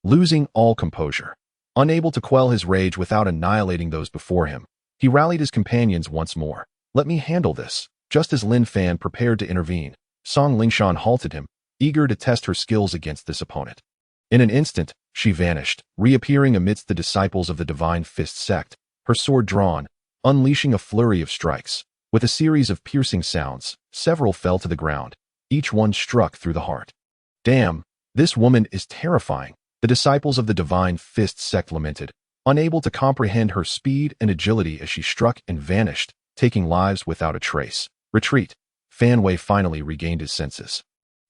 Losing all composure. Unable to quell his rage without annihilating those before him, he rallied his companions once more. "Let me handle this." Just as Lin Fan prepared to intervene, Song Lingshan halted him, eager to test her skills against this opponent. In an instant, she vanished, reappearing amidst the disciples of the Divine Fist sect, her sword drawn, unleashing a flurry of strikes. With a series of piercing sounds, several fell to the ground, each one struck through the heart. "Damn, this woman is terrifying," the disciples of the Divine Fist sect lamented, unable to comprehend her speed and agility as she struck and vanished, taking lives without a trace. Retreat. Fan Wei finally regained his senses.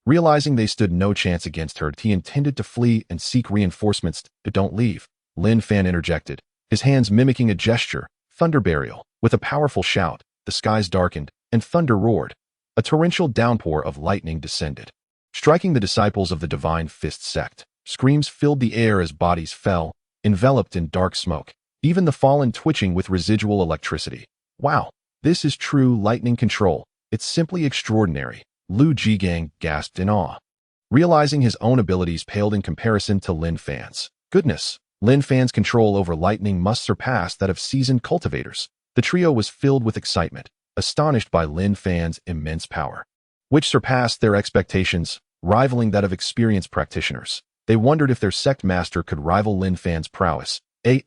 Realizing they stood no chance against her, he intended to flee and seek reinforcements. "Don't leave," Lin Fan interjected, his hands mimicking a gesture, thunder burial. With a powerful shout, the skies darkened, and thunder roared. A torrential downpour of lightning descended, striking the disciples of the Divine Fist sect. Screams filled the air as bodies fell, enveloped in dark smoke, even the fallen twitching with residual electricity. "Wow, this is true lightning control. It's simply extraordinary," Lu Jigang gasped in awe, realizing his own abilities paled in comparison to Lin Fan's. Goodness, Lin Fan's control over lightning must surpass that of seasoned cultivators. The trio was filled with excitement, astonished by Lin Fan's immense power, which surpassed their expectations, rivaling that of experienced practitioners. They wondered if their sect master could rival Lin Fan's prowess.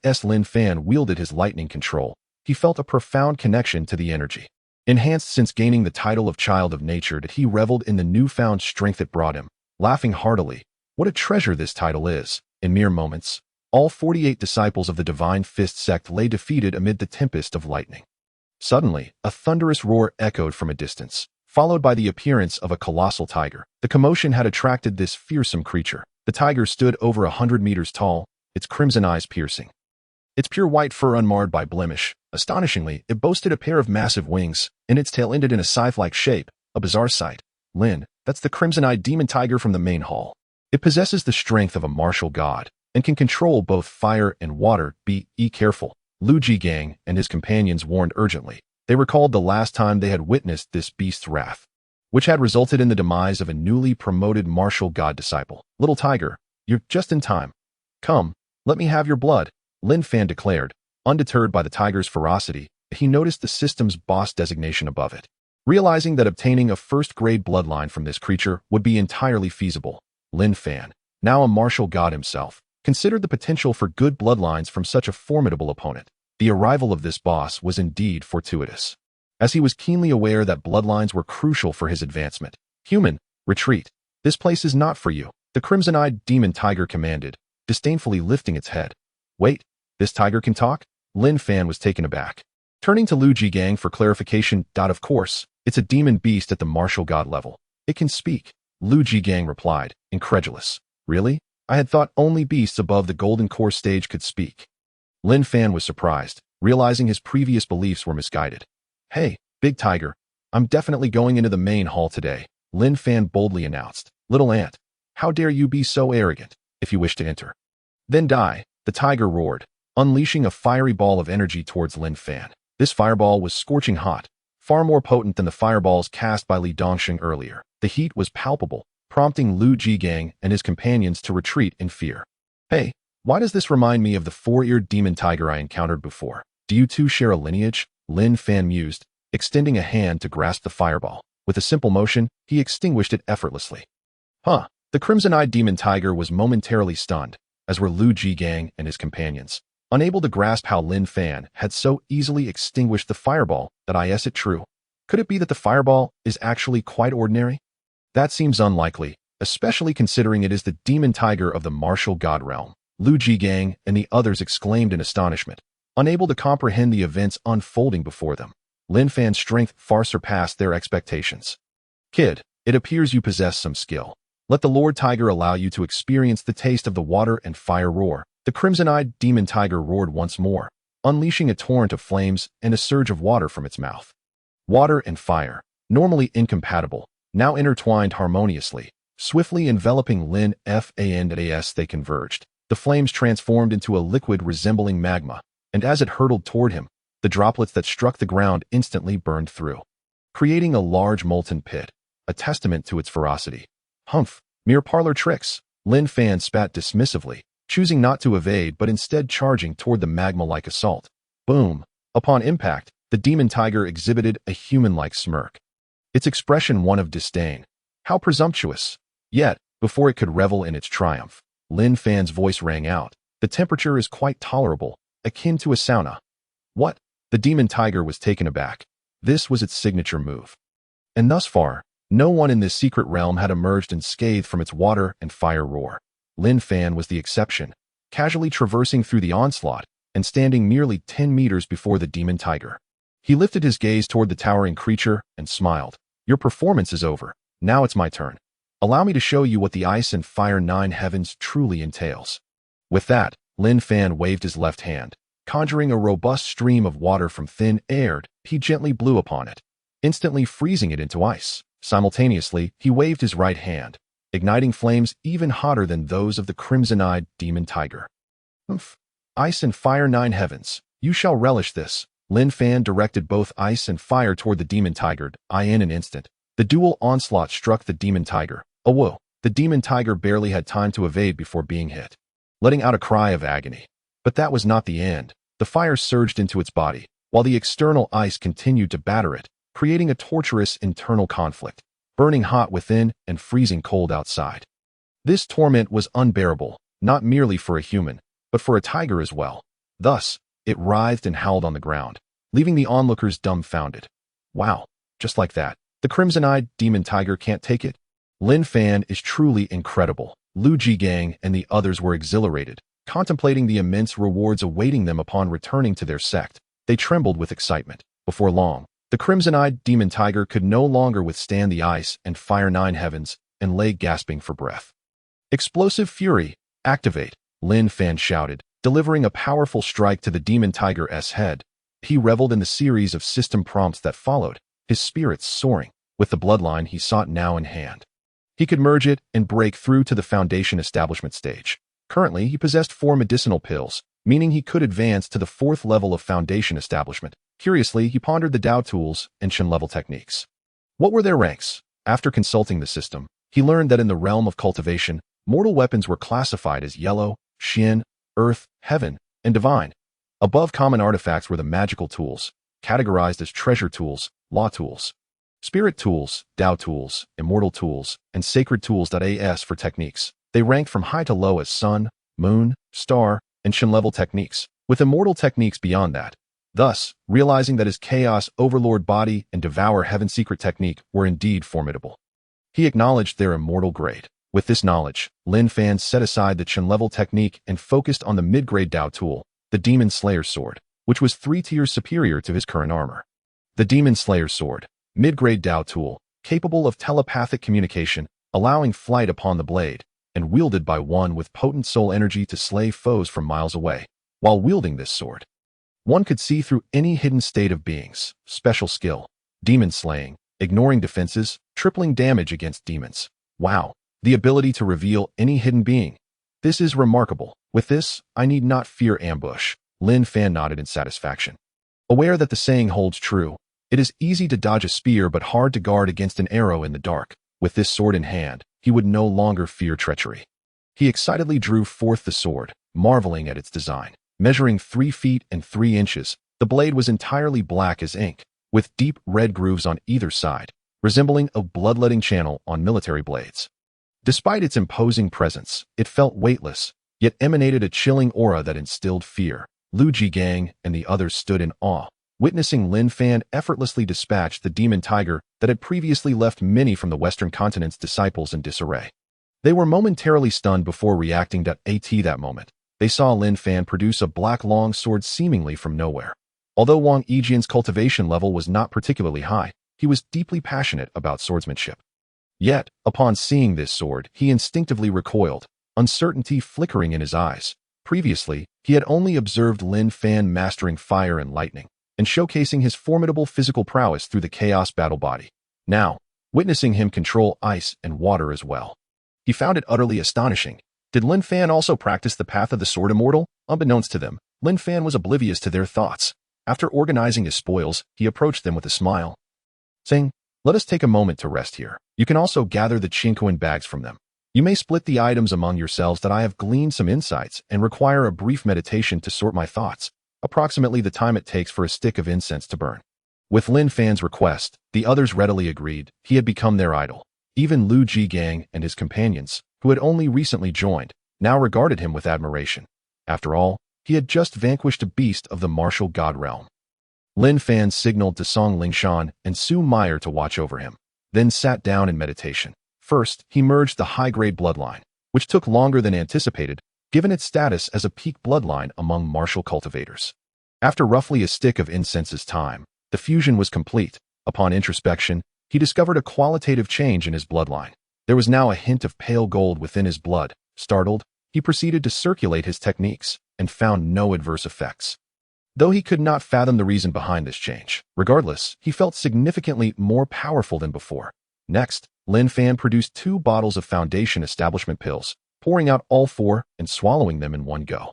As Lin Fan wielded his lightning control, he felt a profound connection to the energy. Enhanced since gaining the title of Child of Nature, that he reveled in the newfound strength it brought him, laughing heartily. What a treasure this title is! In mere moments, all 48 disciples of the Divine Fist sect lay defeated amid the tempest of lightning. Suddenly, a thunderous roar echoed from a distance, followed by the appearance of a colossal tiger. The commotion had attracted this fearsome creature. The tiger stood over 100 meters tall, its crimson eyes piercing, its pure white fur unmarred by blemish. Astonishingly, it boasted a pair of massive wings, and its tail ended in a scythe-like shape, a bizarre sight. "Lin, that's the crimson-eyed demon tiger from the main hall. It possesses the strength of a martial god, and can control both fire and water. Be careful," Lu Jigang and his companions warned urgently. They recalled the last time they had witnessed this beast's wrath, which had resulted in the demise of a newly promoted martial god disciple. "Little tiger, you're just in time. Come, let me have your blood," Lin Fan declared. Undeterred by the tiger's ferocity, he noticed the system's boss designation above it. Realizing that obtaining a first-grade bloodline from this creature would be entirely feasible, Lin Fan, now a martial god himself, considered the potential for good bloodlines from such a formidable opponent. The arrival of this boss was indeed fortuitous, as he was keenly aware that bloodlines were crucial for his advancement. "Human, retreat. This place is not for you," the crimson-eyed demon tiger commanded, disdainfully lifting its head. "Wait, this tiger can talk?" Lin Fan was taken aback, turning to Lu Jigang for clarification. "Of course, it's a demon beast at the martial god level. It can speak," Lu Jigang replied, incredulous. "Really? I had thought only beasts above the golden core stage could speak." Lin Fan was surprised, realizing his previous beliefs were misguided. "Hey, big tiger, I'm definitely going into the main hall today," Lin Fan boldly announced. "Little ant, how dare you be so arrogant? If you wish to enter, then die," the tiger roared, unleashing a fiery ball of energy towards Lin Fan. This fireball was scorching hot, far more potent than the fireballs cast by Li Dongxing earlier. The heat was palpable, prompting Lu Jigang and his companions to retreat in fear. "Hey, why does this remind me of the four-eared demon tiger I encountered before? Do you two share a lineage?" Lin Fan mused, extending a hand to grasp the fireball. With a simple motion, he extinguished it effortlessly. "Huh." The crimson-eyed demon tiger was momentarily stunned, as were Lu Jigang and his companions, unable to grasp how Lin Fan had so easily extinguished the fireball. Is it true? Could it be that the fireball is actually quite ordinary? That seems unlikely, especially considering it is the demon tiger of the martial god realm. Lu Jigang and the others exclaimed in astonishment, unable to comprehend the events unfolding before them. Lin Fan's strength far surpassed their expectations. "Kid, it appears you possess some skill. Let the Lord Tiger allow you to experience the taste of the water and fire roar." The crimson-eyed demon tiger roared once more, unleashing a torrent of flames and a surge of water from its mouth. Water and fire, normally incompatible, now intertwined harmoniously, swiftly enveloping Lin Fan as they converged. The flames transformed into a liquid resembling magma, and as it hurtled toward him, the droplets that struck the ground instantly burned through, creating a large molten pit, a testament to its ferocity. Humph, mere parlor tricks, Lin Fan spat dismissively, choosing not to evade but instead charging toward the magma-like assault. Boom! Upon impact, the demon tiger exhibited a human-like smirk, its expression one of disdain. How presumptuous! Yet, before it could revel in its triumph, Lin Fan's voice rang out. The temperature is quite tolerable, akin to a sauna. What? The demon tiger was taken aback. This was its signature move. And thus far, no one in this secret realm had emerged unscathed from its water and fire roar. Lin Fan was the exception, casually traversing through the onslaught and standing merely 10 meters before the demon tiger. He lifted his gaze toward the towering creature and smiled. Your performance is over. Now it's my turn. Allow me to show you what the ice and fire nine heavens truly entails. With that, Lin Fan waved his left hand. Conjuring a robust stream of water from thin air, he gently blew upon it, instantly freezing it into ice. Simultaneously, he waved his right hand, igniting flames even hotter than those of the crimson-eyed demon tiger. Oomph! Ice and fire nine heavens, you shall relish this. Lin Fan directed both ice and fire toward the demon tiger. In an instant, the dual onslaught struck the demon tiger. Oh whoa! The demon tiger barely had time to evade before being hit, letting out a cry of agony. But that was not the end. The fire surged into its body, while the external ice continued to batter it, creating a torturous internal conflict, burning hot within and freezing cold outside. This torment was unbearable, not merely for a human, but for a tiger as well. Thus, it writhed and howled on the ground, leaving the onlookers dumbfounded. Wow, just like that, the crimson-eyed demon tiger can't take it? Lin Fan is truly incredible. Lu Jigang and the others were exhilarated, contemplating the immense rewards awaiting them upon returning to their sect. They trembled with excitement. Before long, the crimson-eyed demon tiger could no longer withstand the ice and fire nine heavens and lay gasping for breath. Explosive fury, activate, Lin Fan shouted, delivering a powerful strike to the demon tiger's head. He reveled in the series of system prompts that followed, his spirits soaring. With the bloodline he sought now in hand, he could merge it and break through to the foundation establishment stage. Currently, he possessed 4 medicinal pills, meaning he could advance to the 4th level of foundation establishment. Curiously, he pondered the Dao tools and Shen level techniques. What were their ranks? After consulting the system, he learned that in the realm of cultivation, mortal weapons were classified as yellow, Xin, earth, heaven, and divine. Above common artifacts were the magical tools, categorized as treasure tools, law tools, spirit tools, Dao tools, immortal tools, and sacred tools.as for techniques. They ranked from high to low as sun, moon, star, and Shen level techniques, with immortal techniques beyond that. Thus, realizing that his chaos overlord body and devour heaven secret technique were indeed formidable, he acknowledged their immortal grade. With this knowledge, Lin Fan set aside the Shen level technique and focused on the mid-grade Dao tool, the Demon Slayer's Sword, which was 3 tiers superior to his current armor. The Demon Slayer's Sword, mid-grade Dao tool, capable of telepathic communication, allowing flight upon the blade, and wielded by one with potent soul energy to slay foes from miles away. While wielding this sword, one could see through any hidden state of beings. Special skill, demon slaying, ignoring defenses, tripling damage against demons. Wow, the ability to reveal any hidden being. This is remarkable. With this, I need not fear ambush. Lin Fan nodded in satisfaction. Aware that the saying holds true, it is easy to dodge a spear but hard to guard against an arrow in the dark. With this sword in hand, he would no longer fear treachery. He excitedly drew forth the sword, marveling at its design. Measuring 3 feet and 3 inches, the blade was entirely black as ink, with deep red grooves on either side, resembling a bloodletting channel on military blades. Despite its imposing presence, it felt weightless, yet emanated a chilling aura that instilled fear. Lu Jigang and the others stood in awe, witnessing Lin Fan effortlessly dispatch the demon tiger that had previously left many from the Western continent's disciples in disarray. They were momentarily stunned before reacting. At that moment, they saw Lin Fan produce a black long sword seemingly from nowhere. Although Wang Yijian's cultivation level was not particularly high, he was deeply passionate about swordsmanship. Yet, upon seeing this sword, he instinctively recoiled, uncertainty flickering in his eyes. Previously, he had only observed Lin Fan mastering fire and lightning, and showcasing his formidable physical prowess through the chaos battle body. Now, witnessing him control ice and water as well, he found it utterly astonishing. Did Lin Fan also practice the path of the sword immortal? Unbeknownst to them, Lin Fan was oblivious to their thoughts. After organizing his spoils, he approached them with a smile, saying, "Let us take a moment to rest here. You can also gather the Chinquan bags from them. You may split the items among yourselves that I have gleaned some insights and require a brief meditation to sort my thoughts, approximately the time it takes for a stick of incense to burn." With Lin Fan's request, the others readily agreed. He had become their idol. Even Lu Jigang and his companions, who had only recently joined, now regarded him with admiration. After all, he had just vanquished a beast of the martial god realm. Lin Fan signaled to Song Lingshan and Su Meyer to watch over him, then sat down in meditation. First, he merged the high-grade bloodline, which took longer than anticipated, given its status as a peak bloodline among martial cultivators. After roughly a stick of incense's time, the fusion was complete. Upon introspection, he discovered a qualitative change in his bloodline. There was now a hint of pale gold within his blood. Startled, he proceeded to circulate his techniques and found no adverse effects. Though he could not fathom the reason behind this change, regardless, he felt significantly more powerful than before. Next, Lin Fan produced 2 bottles of foundation establishment pills, pouring out all 4 and swallowing them in one go.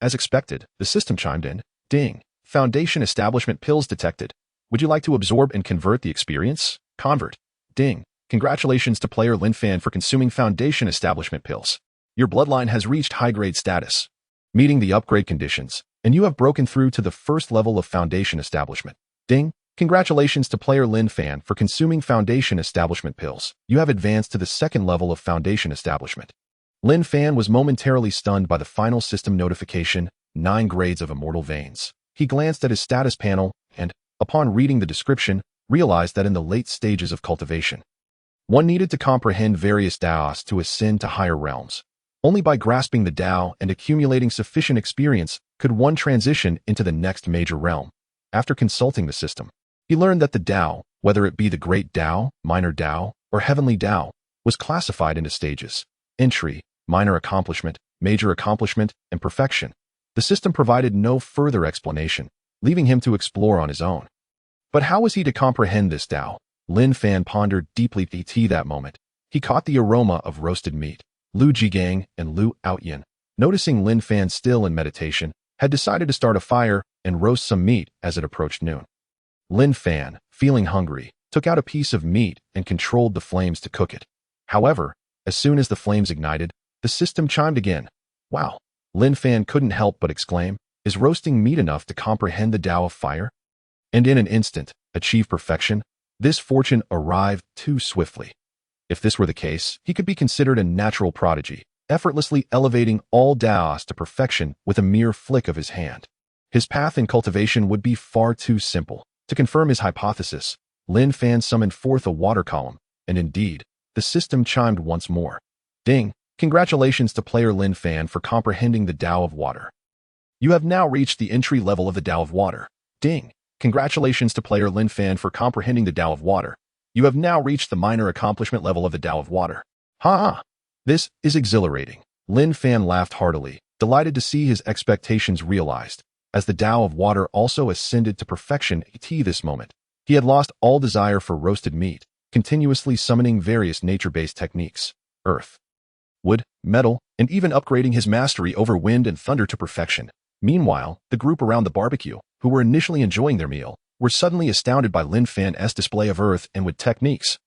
As expected, the system chimed in. Ding! Foundation establishment pills detected. Would you like to absorb and convert the experience? Convert. Ding! Congratulations to player Lin Fan for consuming foundation establishment pills. Your bloodline has reached high-grade status, meeting the upgrade conditions, and you have broken through to the first level of foundation establishment. Ding! Congratulations to player Lin Fan for consuming foundation establishment pills. You have advanced to the second level of foundation establishment. Lin Fan was momentarily stunned by the final system notification, 9 grades of immortal veins. He glanced at his status panel and, upon reading the description, realized that in the late stages of cultivation, one needed to comprehend various Daos to ascend to higher realms. Only by grasping the Dao and accumulating sufficient experience could one transition into the next major realm. After consulting the system, he learned that the Dao, whether it be the Great Dao, Minor Dao, or Heavenly Dao, was classified into stages: entry, minor accomplishment, major accomplishment, and perfection. The system provided no further explanation, leaving him to explore on his own. But how was he to comprehend this Dao? Lin Fan pondered deeply that moment. He caught the aroma of roasted meat. Lu Jigang and Lu Outyin, noticing Lin Fan still in meditation, had decided to start a fire and roast some meat as it approached noon. Lin Fan, feeling hungry, took out a piece of meat and controlled the flames to cook it. However, as soon as the flames ignited, the system chimed again. Wow! Lin Fan couldn't help but exclaim, is roasting meat enough to comprehend the Tao of fire? And in an instant, achieve perfection? This fortune arrived too swiftly. If this were the case, he could be considered a natural prodigy, effortlessly elevating all Daos to perfection with a mere flick of his hand. His path in cultivation would be far too simple. To confirm his hypothesis, Lin Fan summoned forth a water column, and indeed, the system chimed once more. Ding! Congratulations to player Lin Fan for comprehending the Tao of water. You have now reached the entry level of the Tao of water. Ding! Congratulations to player Lin Fan for comprehending the Tao of water. You have now reached the minor accomplishment level of the Tao of water. Ha! This is exhilarating. Lin Fan laughed heartily, delighted to see his expectations realized. As the Tao of water also ascended to perfection at this moment, he had lost all desire for roasted meat, continuously summoning various nature-based techniques, earth, wood, metal, and even upgrading his mastery over wind and thunder to perfection. Meanwhile, the group around the barbecue, who were initially enjoying their meal, were suddenly astounded by Lin Fan's display of earth and wood techniques,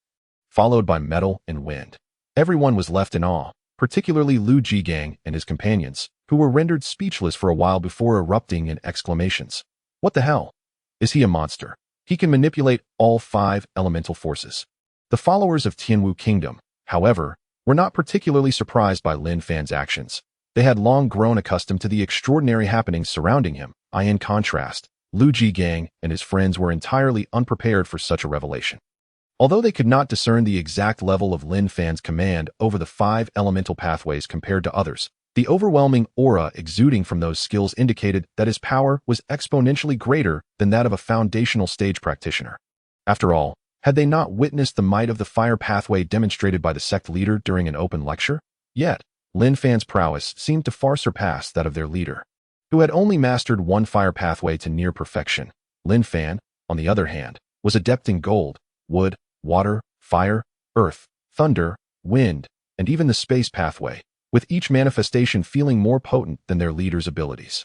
followed by metal and wind. Everyone was left in awe, particularly Lu Jigang and his companions, who were rendered speechless for a while before erupting in exclamations. What the hell? Is he a monster? He can manipulate all 5 elemental forces. The followers of Tianwu Kingdom, however, were not particularly surprised by Lin Fan's actions. They had long grown accustomed to the extraordinary happenings surrounding him. In contrast, Lu Jigang and his friends were entirely unprepared for such a revelation. Although they could not discern the exact level of Lin Fan's command over the 5 elemental pathways compared to others, the overwhelming aura exuding from those skills indicated that his power was exponentially greater than that of a foundational stage practitioner. After all, had they not witnessed the might of the fire pathway demonstrated by the sect leader during an open lecture? Yet, Lin Fan's prowess seemed to far surpass that of their leader, who had only mastered one fire pathway to near perfection. Lin Fan, on the other hand, was adept in gold, wood, water, fire, earth, thunder, wind, and even the space pathway, with each manifestation feeling more potent than their leader's abilities.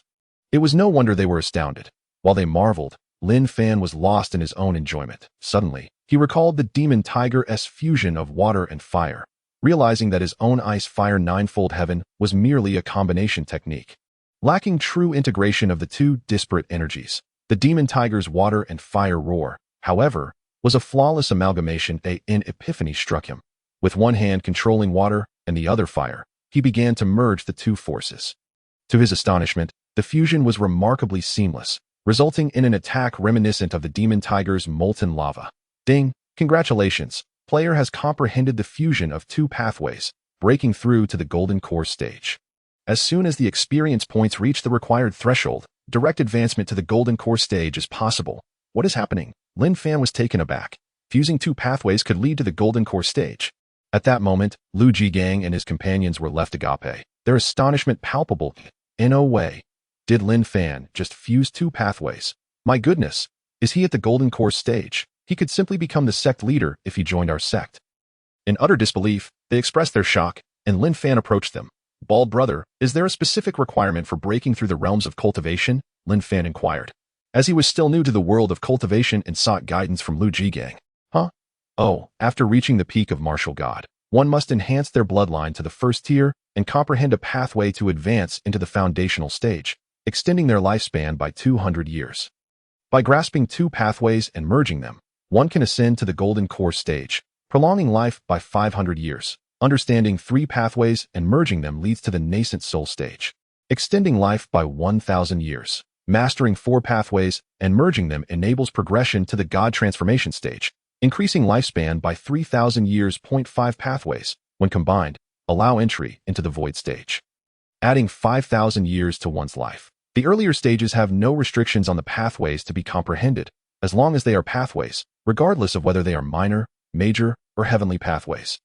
It was no wonder they were astounded. While they marveled, Lin Fan was lost in his own enjoyment. Suddenly, he recalled the demon tiger's fusion of water and fire, realizing that his own ice-fire ninefold heaven was merely a combination technique. Lacking true integration of the two disparate energies, the demon tiger's water and fire roar, however, was a flawless amalgamation. An epiphany struck him. With one hand controlling water and the other fire, he began to merge the two forces. To his astonishment, the fusion was remarkably seamless, resulting in an attack reminiscent of the demon tiger's molten lava. Ding! Congratulations! Player has comprehended the fusion of two pathways, breaking through to the golden core stage. As soon as the experience points reach the required threshold, direct advancement to the golden core stage is possible. What is happening? Lin Fan was taken aback. Fusing two pathways could lead to the golden core stage. At that moment, Lu Jigang and his companions were left agape, their astonishment palpable. In no way did Lin Fan just fuse two pathways. My goodness, is he at the golden core stage? He could simply become the sect leader if he joined our sect. In utter disbelief, they expressed their shock, and Lin Fan approached them. Bald brother, is there a specific requirement for breaking through the realms of cultivation? Lin Fan inquired, as he was still new to the world of cultivation and sought guidance from Lu Jigang. Huh? Oh, after reaching the peak of martial god, one must enhance their bloodline to the first tier and comprehend a pathway to advance into the foundational stage, extending their lifespan by 200 years. By grasping two pathways and merging them, one can ascend to the golden core stage, prolonging life by 500 years. Understanding three pathways and merging them leads to the nascent soul stage, extending life by 1,000 years. Mastering four pathways and merging them enables progression to the god transformation stage, increasing lifespan by 3,000 years. 5 pathways, when combined, allow entry into the void stage, adding 5,000 years to one's life. The earlier stages have no restrictions on the pathways to be comprehended, as long as they are pathways, regardless of whether they are minor, major, or heavenly pathways.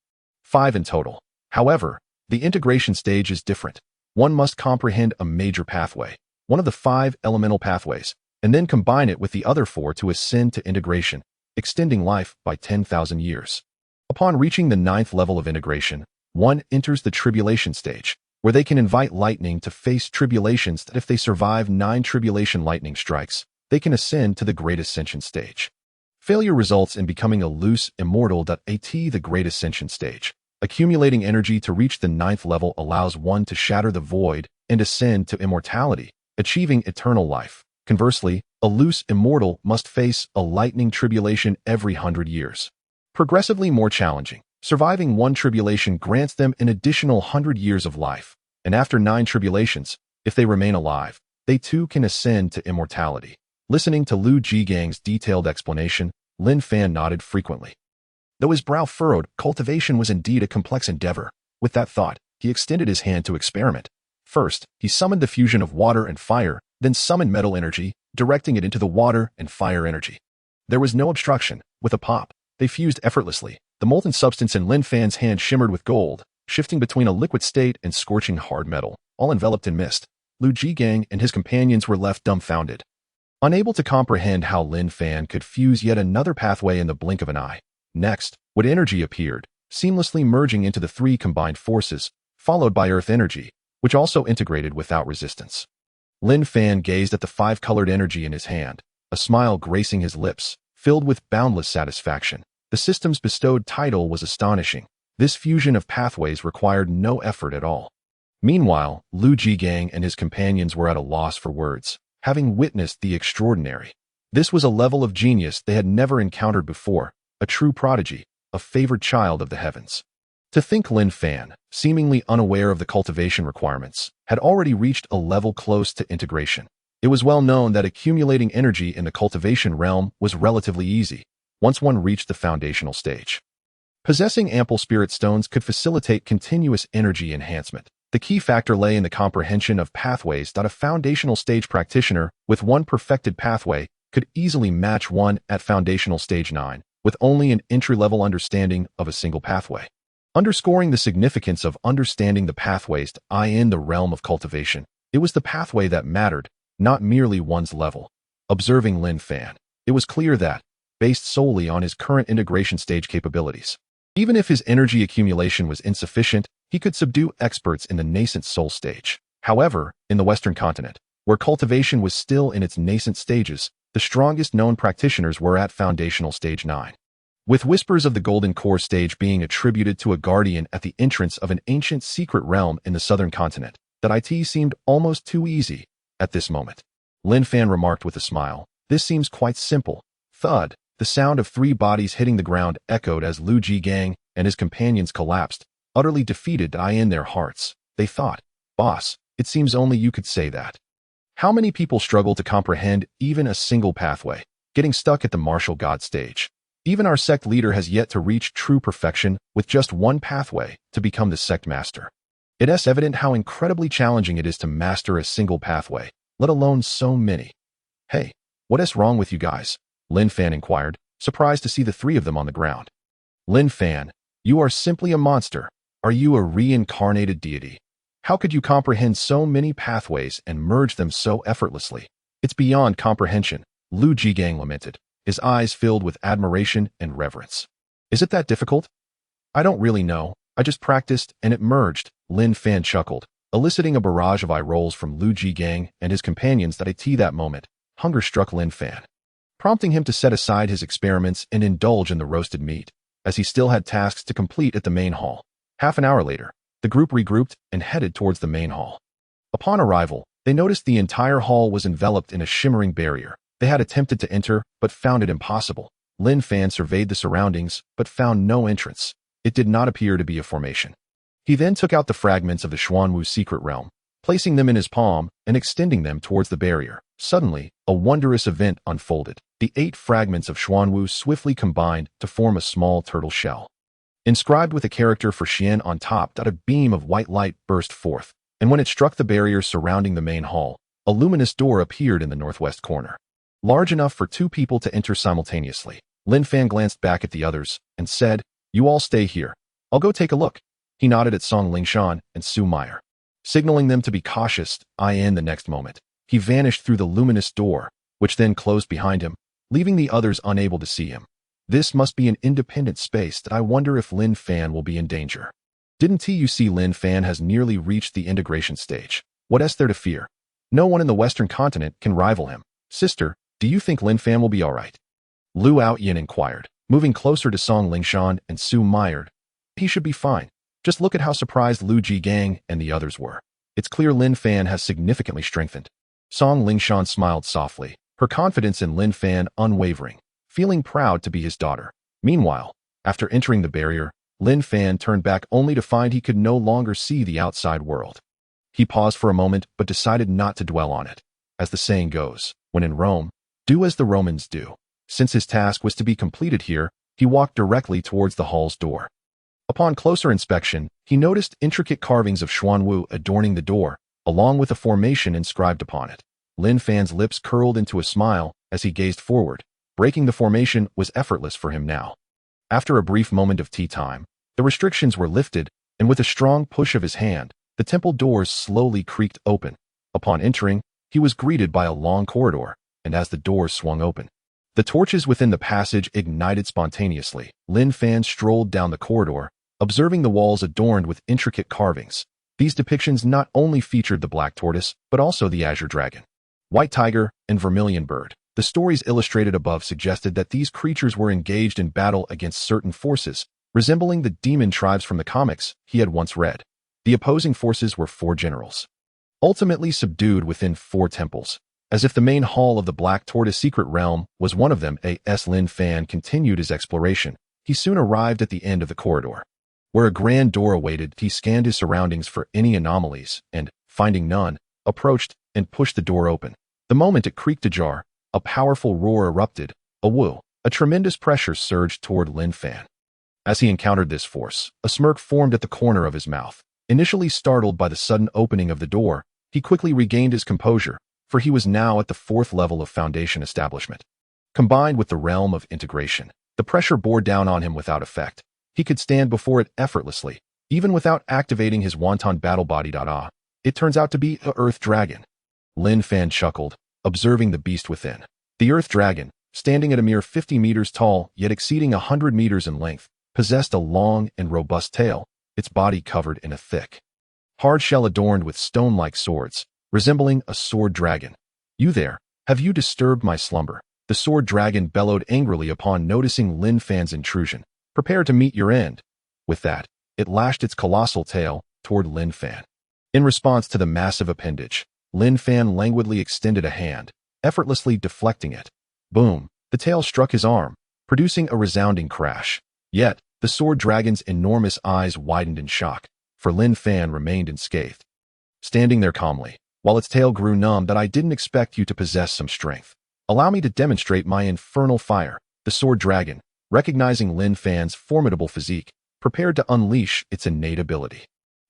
5 in total. However, the integration stage is different. One must comprehend a major pathway, one of the 5 elemental pathways, and then combine it with the other 4 to ascend to integration, extending life by 10,000 years. Upon reaching the 9th level of integration, one enters the tribulation stage, where they can invite lightning to face tribulations that if they survive 9 tribulation lightning strikes, they can ascend to the Great Ascension stage. Failure results in becoming a loose immortal. The Great Ascension stage. Accumulating energy to reach the 9th level allows one to shatter the void and ascend to immortality, achieving eternal life. Conversely, a loose immortal must face a lightning tribulation every 100 years. Progressively more challenging, surviving one tribulation grants them an additional 100 years of life, and after 9 tribulations, if they remain alive, they too can ascend to immortality. Listening to Lu Jigang's detailed explanation, Lin Fan nodded frequently. Though his brow furrowed, cultivation was indeed a complex endeavor. With that thought, he extended his hand to experiment. First, he summoned the fusion of water and fire, then summoned metal energy, directing it into the water and fire energy. There was no obstruction. With a pop, they fused effortlessly. The molten substance in Lin Fan's hand shimmered with gold, shifting between a liquid state and scorching hard metal, all enveloped in mist. Lu Jigang and his companions were left dumbfounded, unable to comprehend how Lin Fan could fuse yet another pathway in the blink of an eye. Next, wood energy appeared, seamlessly merging into the 3 combined forces, followed by earth energy, which also integrated without resistance. Lin Fan gazed at the 5-colored energy in his hand, a smile gracing his lips, filled with boundless satisfaction. The system's bestowed title was astonishing. This fusion of pathways required no effort at all. Meanwhile, Lu Jigang and his companions were at a loss for words, having witnessed the extraordinary. This was a level of genius they had never encountered before, a true prodigy, a favored child of the heavens. To think Lin Fan, seemingly unaware of the cultivation requirements, had already reached a level close to integration. It was well known that accumulating energy in the cultivation realm was relatively easy, once one reached the foundational stage. Possessing ample spirit stones could facilitate continuous energy enhancement. The key factor lay in the comprehension of pathways. A foundational stage practitioner with one perfected pathway could easily match one at foundational stage 9, with only an entry-level understanding of a single pathway. Underscoring the significance of understanding the pathways in the realm of cultivation, it was the pathway that mattered, not merely one's level. Observing Lin Fan, it was clear that, based solely on his current integration stage capabilities, even if his energy accumulation was insufficient, He could subdue experts in the nascent soul stage. However, in the Western continent, where cultivation was still in its nascent stages, the strongest known practitioners were at foundational stage 9. With whispers of the golden core stage being attributed to a guardian at the entrance of an ancient secret realm in the southern continent, that it seemed almost too easy at this moment. Lin Fan remarked with a smile, "This seems quite simple." Thud, the sound of 3 bodies hitting the ground echoed as Lu Jigang and his companions collapsed, utterly defeated in their hearts. They thought, "Boss, it seems only you could say that." How many people struggle to comprehend even a single pathway, getting stuck at the martial god stage? Even our sect leader has yet to reach true perfection with just one pathway to become the sect master. It is evident how incredibly challenging it is to master a single pathway, let alone so many. "Hey, what is wrong with you guys?" Lin Fan inquired, surprised to see the 3 of them on the ground. "Lin Fan, you are simply a monster. Are you a reincarnated deity? How could you comprehend so many pathways and merge them so effortlessly? It's beyond comprehension," Lu Jigang lamented, his eyes filled with admiration and reverence. "Is it that difficult?" "I don't really know. I just practiced and it merged," Lin Fan chuckled, eliciting a barrage of eye rolls from Lu Jigang and his companions. That moment, hunger struck Lin Fan, prompting him to set aside his experiments and indulge in the roasted meat, as he still had tasks to complete at the main hall. Half an hour later, the group regrouped and headed towards the main hall. Upon arrival, they noticed the entire hall was enveloped in a shimmering barrier. They had attempted to enter, but found it impossible. Lin Fan surveyed the surroundings, but found no entrance. It did not appear to be a formation. He then took out the fragments of the Xuanwu secret realm, placing them in his palm and extending them towards the barrier. Suddenly, a wondrous event unfolded. The 8 fragments of Xuanwu swiftly combined to form a small turtle shell. Inscribed with a character for Xian on top, a beam of white light burst forth, and when it struck the barrier surrounding the main hall, a luminous door appeared in the northwest corner, large enough for 2 people to enter simultaneously. Lin Fan glanced back at the others and said, "You all stay here. I'll go take a look." He nodded at Song Lingshan and Su Meyer, signaling them to be cautious. In the next moment, he vanished through the luminous door, which then closed behind him, leaving the others unable to see him. This must be an independent space. I wonder if Lin Fan will be in danger. Didn't you see Lin Fan has nearly reached the integration stage? What is there to fear? No one in the Western continent can rival him. Sister, do you think Lin Fan will be alright? Lu Outyin inquired, moving closer to Song Lingshan and Su Meyer. He should be fine. Just look at how surprised Lu Jigang and the others were. It's clear Lin Fan has significantly strengthened. Song Lingshan smiled softly, her confidence in Lin Fan unwavering, feeling proud to be his daughter. Meanwhile, after entering the barrier, Lin Fan turned back only to find he could no longer see the outside world. He paused for a moment but decided not to dwell on it. As the saying goes, when in Rome, do as the Romans do. Since his task was to be completed here, he walked directly towards the hall's door. Upon closer inspection, he noticed intricate carvings of Xuanwu adorning the door, along with a formation inscribed upon it. Lin Fan's lips curled into a smile as he gazed forward. Breaking the formation was effortless for him now. After a brief moment of tea time, the restrictions were lifted, and with a strong push of his hand, the temple doors slowly creaked open. Upon entering, he was greeted by a long corridor, and as the doors swung open, the torches within the passage ignited spontaneously. Lin Fan strolled down the corridor, observing the walls adorned with intricate carvings. These depictions not only featured the black tortoise, but also the azure dragon, white tiger, and vermilion bird. The stories illustrated above suggested that these creatures were engaged in battle against certain forces, resembling the demon tribes from the comics he had once read. The opposing forces were 4 generals, ultimately subdued within 4 temples. As if the main hall of the Black Tortoise secret realm was one of them, Lin Fan continued his exploration. He soon arrived at the end of the corridor, where a grand door awaited. He scanned his surroundings for any anomalies and, finding none, approached and pushed the door open. The moment it creaked ajar, a powerful roar erupted. A tremendous pressure surged toward Lin Fan. As he encountered this force, a smirk formed at the corner of his mouth. Initially startled by the sudden opening of the door, he quickly regained his composure, for he was now at the 4th level of foundation establishment. Combined with the realm of integration, the pressure bore down on him without effect. He could stand before it effortlessly, even without activating his wanton battle body. It turns out to be a earth dragon. Lin Fan chuckled, observing the beast within. The earth dragon, standing at a mere 50 meters tall, yet exceeding 100 meters in length, possessed a long and robust tail, its body covered in a thick, hard shell adorned with stone-like swords, resembling a sword dragon. "You there, have you disturbed my slumber?" The sword dragon bellowed angrily upon noticing Lin Fan's intrusion. "Prepare to meet your end." With that, it lashed its colossal tail toward Lin Fan. In response to the massive appendage, Lin Fan languidly extended a hand, effortlessly deflecting it. Boom! The tail struck his arm, producing a resounding crash. Yet, the sword dragon's enormous eyes widened in shock, for Lin Fan remained unscathed. Standing there calmly, while its tail grew numb, "That I didn't expect you to possess some strength. Allow me to demonstrate my infernal fire." The sword dragon, recognizing Lin Fan's formidable physique, prepared to unleash its innate ability.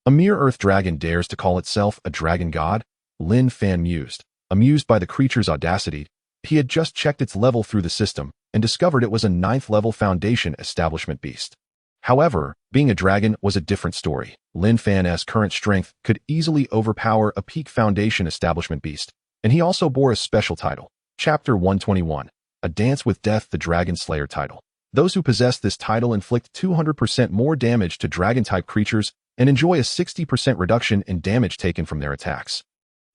"A mere earth dragon dares to call itself a dragon god?" Lin Fan mused. Amused by the creature's audacity, he had just checked its level through the system and discovered it was a 9th-level Foundation establishment beast. However, being a dragon was a different story. Lin Fan's current strength could easily overpower a peak Foundation establishment beast, and he also bore a special title. Chapter 121, A Dance with Death, the Dragon Slayer title. Those who possess this title inflict 200% more damage to dragon-type creatures and enjoy a 60% reduction in damage taken from their attacks.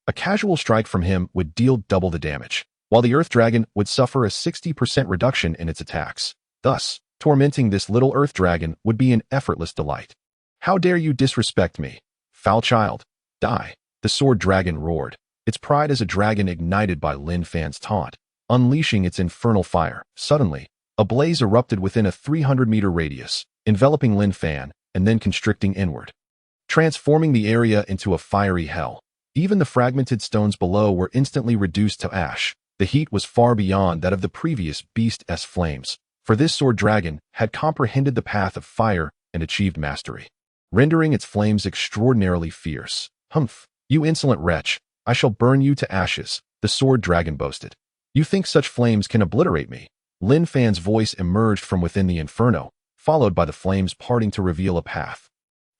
A casual strike from him would deal double the damage, while the Earth Dragon would suffer a 60% reduction in its attacks. Thus, tormenting this little Earth Dragon would be an effortless delight. "How dare you disrespect me? Foul child, die!" The sword dragon roared, its pride as a dragon ignited by Lin Fan's taunt, unleashing its infernal fire. Suddenly, a blaze erupted within a 300-meter radius, enveloping Lin Fan and then constricting inward, transforming the area into a fiery hell. Even the fragmented stones below were instantly reduced to ash. The heat was far beyond that of the previous beast's flames, for this sword dragon had comprehended the path of fire and achieved mastery, rendering its flames extraordinarily fierce. "Humph, you insolent wretch, I shall burn you to ashes," the sword dragon boasted. "You think such flames can obliterate me?" Lin Fan's voice emerged from within the inferno, followed by the flames parting to reveal a path,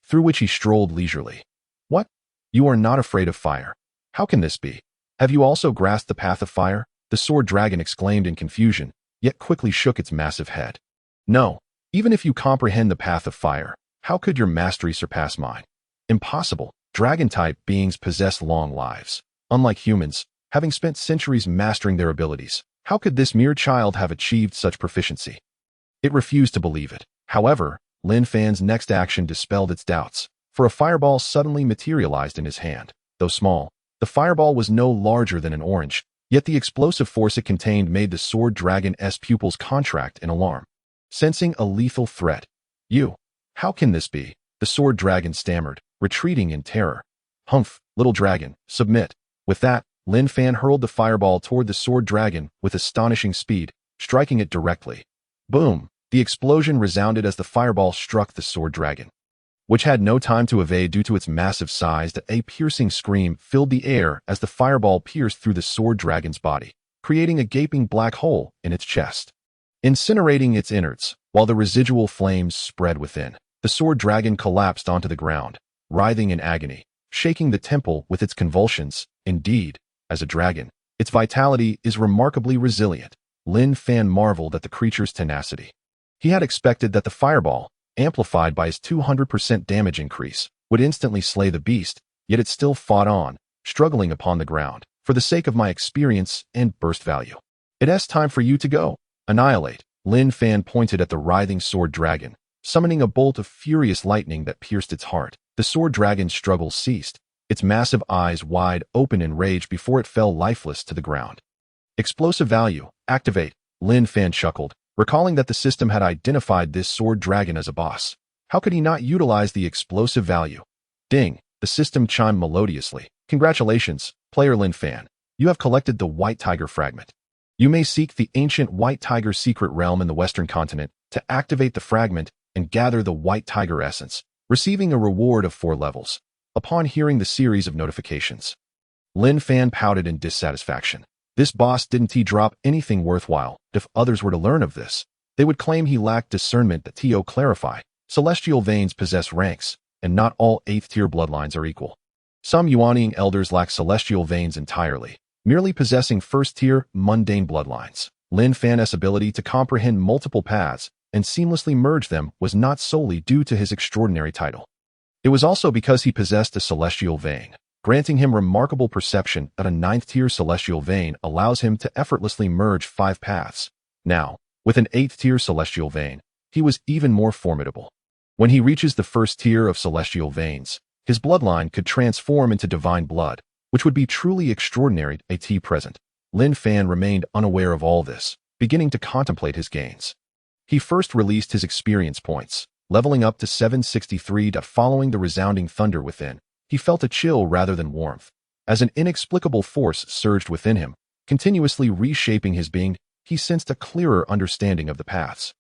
through which he strolled leisurely. "What? You are not afraid of fire? How can this be? Have you also grasped the path of fire?" The sword dragon exclaimed in confusion, yet quickly shook its massive head. "No, even if you comprehend the path of fire, how could your mastery surpass mine? Impossible. Dragon-type beings possess long lives. Unlike humans, having spent centuries mastering their abilities, how could this mere child have achieved such proficiency?" It refused to believe it. However, Lin Fan's next action dispelled its doubts, for a fireball suddenly materialized in his hand. Though small, the fireball was no larger than an orange, yet the explosive force it contained made the sword dragon's pupils contract in alarm, sensing a lethal threat. "You? How can this be?" the sword dragon stammered, retreating in terror. "Humph, little dragon, submit." With that, Lin Fan hurled the fireball toward the sword dragon with astonishing speed, striking it directly. Boom! The explosion resounded as the fireball struck the sword dragon, which had no time to evade due to its massive size. A piercing scream filled the air as the fireball pierced through the sword dragon's body, creating a gaping black hole in its chest, incinerating its innards, while the residual flames spread within. The sword dragon collapsed onto the ground, writhing in agony, shaking the temple with its convulsions. Indeed, as a dragon, its vitality is remarkably resilient. Lin Fan marveled at the creature's tenacity. He had expected that the fireball, amplified by his 200% damage increase, would instantly slay the beast, yet it still fought on, struggling upon the ground. "For the sake of my experience and burst value, it's time for you to go. Annihilate." Lin Fan pointed at the writhing sword dragon, summoning a bolt of furious lightning that pierced its heart. The sword dragon's struggle ceased, its massive eyes wide open in rage before it fell lifeless to the ground. "Explosive value, activate." Lin Fan chuckled, recalling that the system had identified this sword dragon as a boss. How could he not utilize the explosive value? Ding! The system chimed melodiously. "Congratulations, player Lin Fan. You have collected the White Tiger fragment. You may seek the ancient White Tiger secret realm in the Western continent to activate the fragment and gather the White Tiger essence, receiving a reward of 4 levels." Upon hearing the series of notifications, Lin Fan pouted in dissatisfaction. This boss didn't drop anything worthwhile. If others were to learn of this, they would claim he lacked discernment. To clarify, celestial veins possess ranks, and not all 8th-tier bloodlines are equal. Some Yuaniing elders lack celestial veins entirely, merely possessing 1st-tier mundane bloodlines. Lin Fan's ability to comprehend multiple paths and seamlessly merge them was not solely due to his extraordinary title. It was also because he possessed a celestial vein, granting him remarkable perception that a ninth-tier celestial vein allows him to effortlessly merge 5 paths. Now, with an 8th-tier celestial vein, he was even more formidable. When he reaches the first tier of celestial veins, his bloodline could transform into divine blood, which would be truly extraordinary. At present, Lin Fan remained unaware of all this, beginning to contemplate his gains. He first released his experience points, leveling up to 763. Following the resounding thunder within, he felt a chill rather than warmth, as an inexplicable force surged within him, continuously reshaping his being. He sensed a clearer understanding of the paths,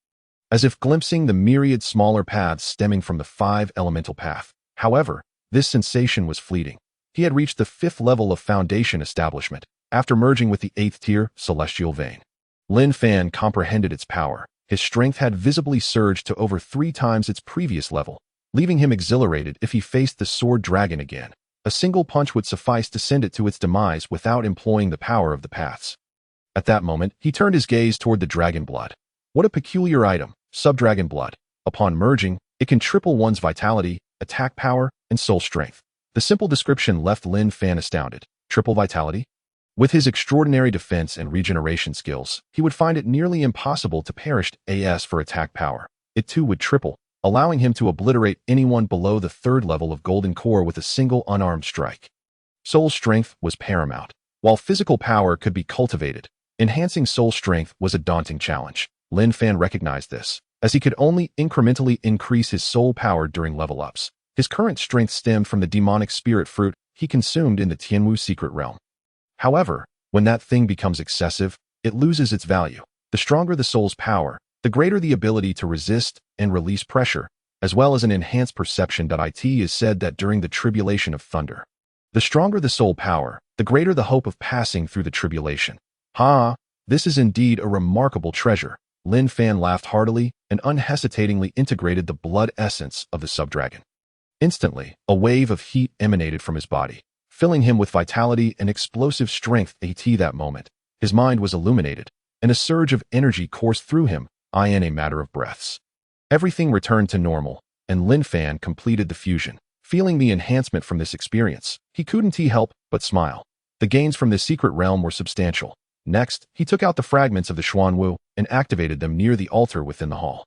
as if glimpsing the myriad smaller paths stemming from the 5 elemental path. However, this sensation was fleeting. He had reached the 5th level of foundation establishment, after merging with the 8th tier celestial vein. Lin Fan comprehended its power. His strength had visibly surged to over 3 times its previous level, leaving him exhilarated. If he faced the sword dragon again, a single punch would suffice to send it to its demise without employing the power of the paths. At that moment, he turned his gaze toward the dragon blood. What a peculiar item, sub-dragon blood. Upon merging, it can triple one's vitality, attack power, and soul strength. The simple description left Lin Fan astounded. Triple vitality? With his extraordinary defense and regeneration skills, he would find it nearly impossible to perish as for attack power. It too would triple, allowing him to obliterate anyone below the 3rd level of Golden Core with a single unarmed strike. Soul strength was paramount. While physical power could be cultivated, enhancing soul strength was a daunting challenge. Lin Fan recognized this, as he could only incrementally increase his soul power during level-ups. His current strength stemmed from the demonic spirit fruit he consumed in the Tianwu secret realm. However, when that thing becomes excessive, it loses its value. The stronger the soul's power, the greater the ability to resist and release pressure, as well as an enhanced perception. It is said that during the tribulation of thunder, the stronger the soul power, the greater the hope of passing through the tribulation. This is indeed a remarkable treasure. Lin Fan laughed heartily and unhesitatingly integrated the blood essence of the subdragon. Instantly, a wave of heat emanated from his body, filling him with vitality and explosive strength. At that moment, his mind was illuminated, and a surge of energy coursed through him, in a matter of breaths. Everything returned to normal, and Lin Fan completed the fusion. Feeling the enhancement from this experience, he couldn't help but smile. The gains from the secret realm were substantial. Next, he took out the fragments of the Xuanwu and activated them near the altar within the hall.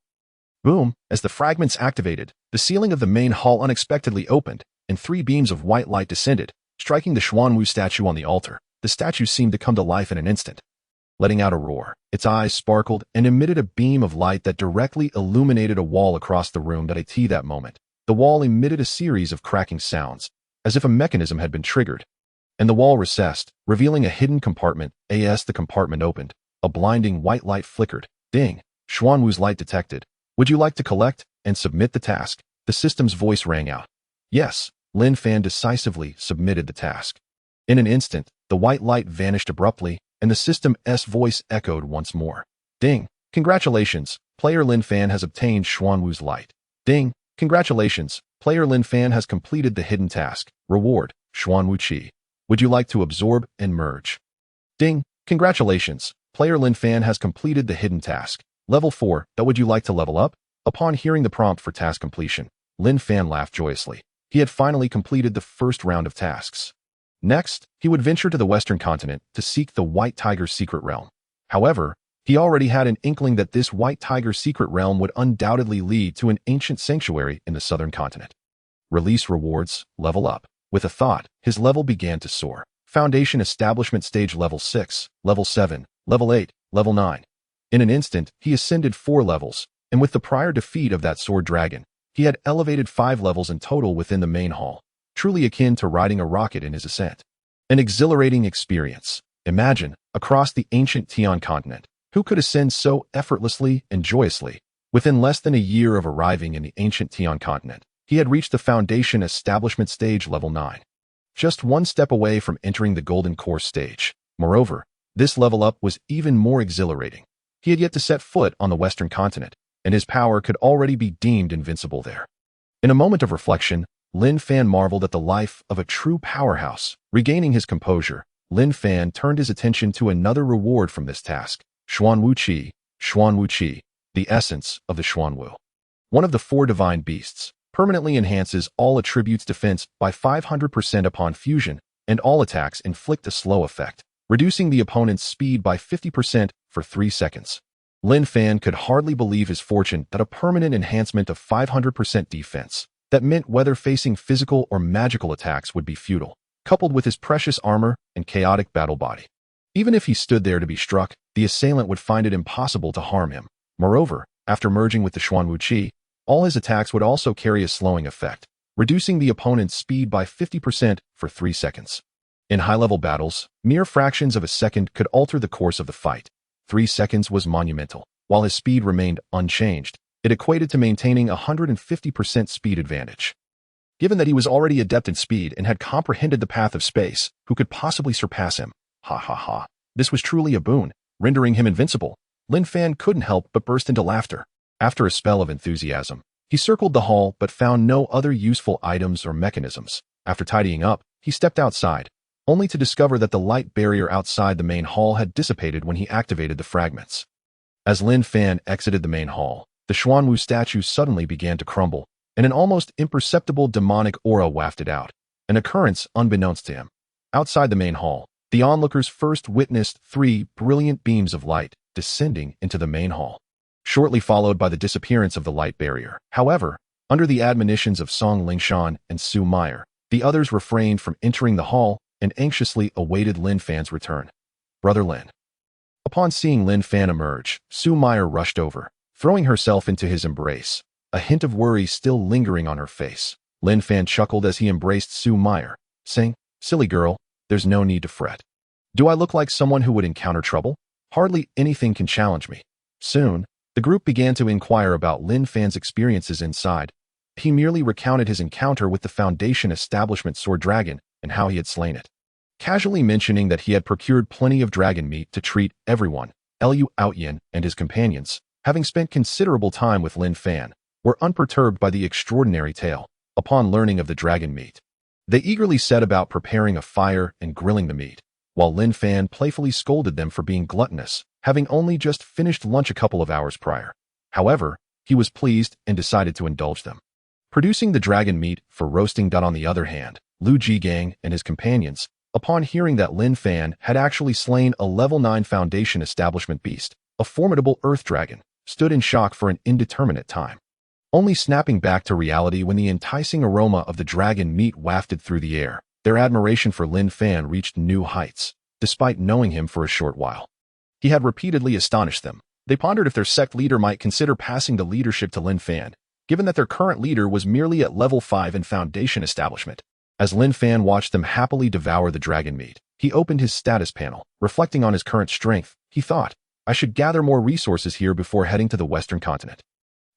Boom! As the fragments activated, the ceiling of the main hall unexpectedly opened, and 3 beams of white light descended, striking the Xuanwu statue on the altar. The statue seemed to come to life in an instant. Letting out a roar, its eyes sparkled and emitted a beam of light that directly illuminated a wall across the room. At that moment, the wall emitted a series of cracking sounds, as if a mechanism had been triggered, and the wall recessed, revealing a hidden compartment. As the compartment opened, a blinding white light flickered. Ding! Xuanwu's light detected. Would you like to collect and submit the task? The system's voice rang out. Yes, Lin Fan decisively submitted the task. In an instant, the white light vanished abruptly, and the system's voice echoed once more. Ding! Congratulations, player Lin Fan has obtained Xuanwu's light. Ding! Congratulations, player Lin Fan has completed the hidden task. Reward, Xuanwu Qi. Would you like to absorb and merge? Ding! Congratulations, player Lin Fan has completed the hidden task. Level 4, would you like to level up? Upon hearing the prompt for task completion, Lin Fan laughed joyously. He had finally completed the first round of tasks. Next, he would venture to the Western continent to seek the White Tiger's secret realm. However, he already had an inkling that this White Tiger's secret realm would undoubtedly lead to an ancient sanctuary in the Southern continent. Release rewards, level up. With a thought, his level began to soar. Foundation establishment stage level 6, level 7, level 8, level 9. In an instant, he ascended 4 levels, and with the prior defeat of that sword dragon, he had elevated 5 levels in total within the main hall, truly akin to riding a rocket in his ascent. An exhilarating experience. Imagine, across the ancient Tian continent, who could ascend so effortlessly and joyously? Within less than a year of arriving in the ancient Tian continent, he had reached the foundation establishment stage level 9. Just one step away from entering the Golden Core stage. Moreover, this level up was even more exhilarating. He had yet to set foot on the Western continent, and his power could already be deemed invincible there. In a moment of reflection, Lin Fan marveled at the life of a true powerhouse. Regaining his composure, Lin Fan turned his attention to another reward from this task. Xuanwu Qi, the essence of the Xuanwu. One of the 4 divine beasts, permanently enhances all attributes defense by 500% upon fusion, and all attacks inflict a slow effect, reducing the opponent's speed by 50% for 3 seconds. Lin Fan could hardly believe his fortune that a permanent enhancement of 500% defense, that meant whether facing physical or magical attacks would be futile, coupled with his precious armor and chaotic battle body. Even if he stood there to be struck, the assailant would find it impossible to harm him. Moreover, after merging with the Xuanwu Qi, all his attacks would also carry a slowing effect, reducing the opponent's speed by 50% for 3 seconds. In high-level battles, mere fractions of a second could alter the course of the fight. 3 seconds was monumental. While his speed remained unchanged, it equated to maintaining a 150% speed advantage. Given that he was already adept in speed and had comprehended the path of space, who could possibly surpass him? Ha ha ha. This was truly a boon, rendering him invincible. Lin Fan couldn't help but burst into laughter. After a spell of enthusiasm, he circled the hall but found no other useful items or mechanisms. After tidying up, he stepped outside, only to discover that the light barrier outside the main hall had dissipated when he activated the fragments. As Lin Fan exited the main hall, the Xuanwu statue suddenly began to crumble, and an almost imperceptible demonic aura wafted out, an occurrence unbeknownst to him. Outside the main hall, the onlookers first witnessed 3 brilliant beams of light descending into the main hall, shortly followed by the disappearance of the light barrier. However, under the admonitions of Song Lingshan and Su Meyer, the others refrained from entering the hall and anxiously awaited Lin Fan's return. Brother Lin. Upon seeing Lin Fan emerge, Su Meyer rushed over, throwing herself into his embrace, a hint of worry still lingering on her face. Lin Fan chuckled as he embraced Su Meyer, saying, "Silly girl, there's no need to fret. Do I look like someone who would encounter trouble? Hardly anything can challenge me." Soon, the group began to inquire about Lin Fan's experiences inside. He merely recounted his encounter with the Foundation Establishment Sword Dragon and how he had slain it, casually mentioning that he had procured plenty of dragon meat to treat everyone. Liu Outyin and his companions, having spent considerable time with Lin Fan, were unperturbed by the extraordinary tale. Upon learning of the dragon meat, they eagerly set about preparing a fire and grilling the meat, while Lin Fan playfully scolded them for being gluttonous, having only just finished lunch a couple of hours prior. However, he was pleased and decided to indulge them, producing the dragon meat for roasting. On the other hand, Lu Jigang and his companions, upon hearing that Lin Fan had actually slain a level 9 Foundation Establishment beast, a formidable earth dragon, stood in shock for an indeterminate time, only snapping back to reality when the enticing aroma of the dragon meat wafted through the air. Their admiration for Lin Fan reached new heights, despite knowing him for a short while. He had repeatedly astonished them. They pondered if their sect leader might consider passing the leadership to Lin Fan, given that their current leader was merely at level 5 in Foundation Establishment. As Lin Fan watched them happily devour the dragon meat, he opened his status panel. Reflecting on his current strength, he thought, "I should gather more resources here before heading to the Western continent."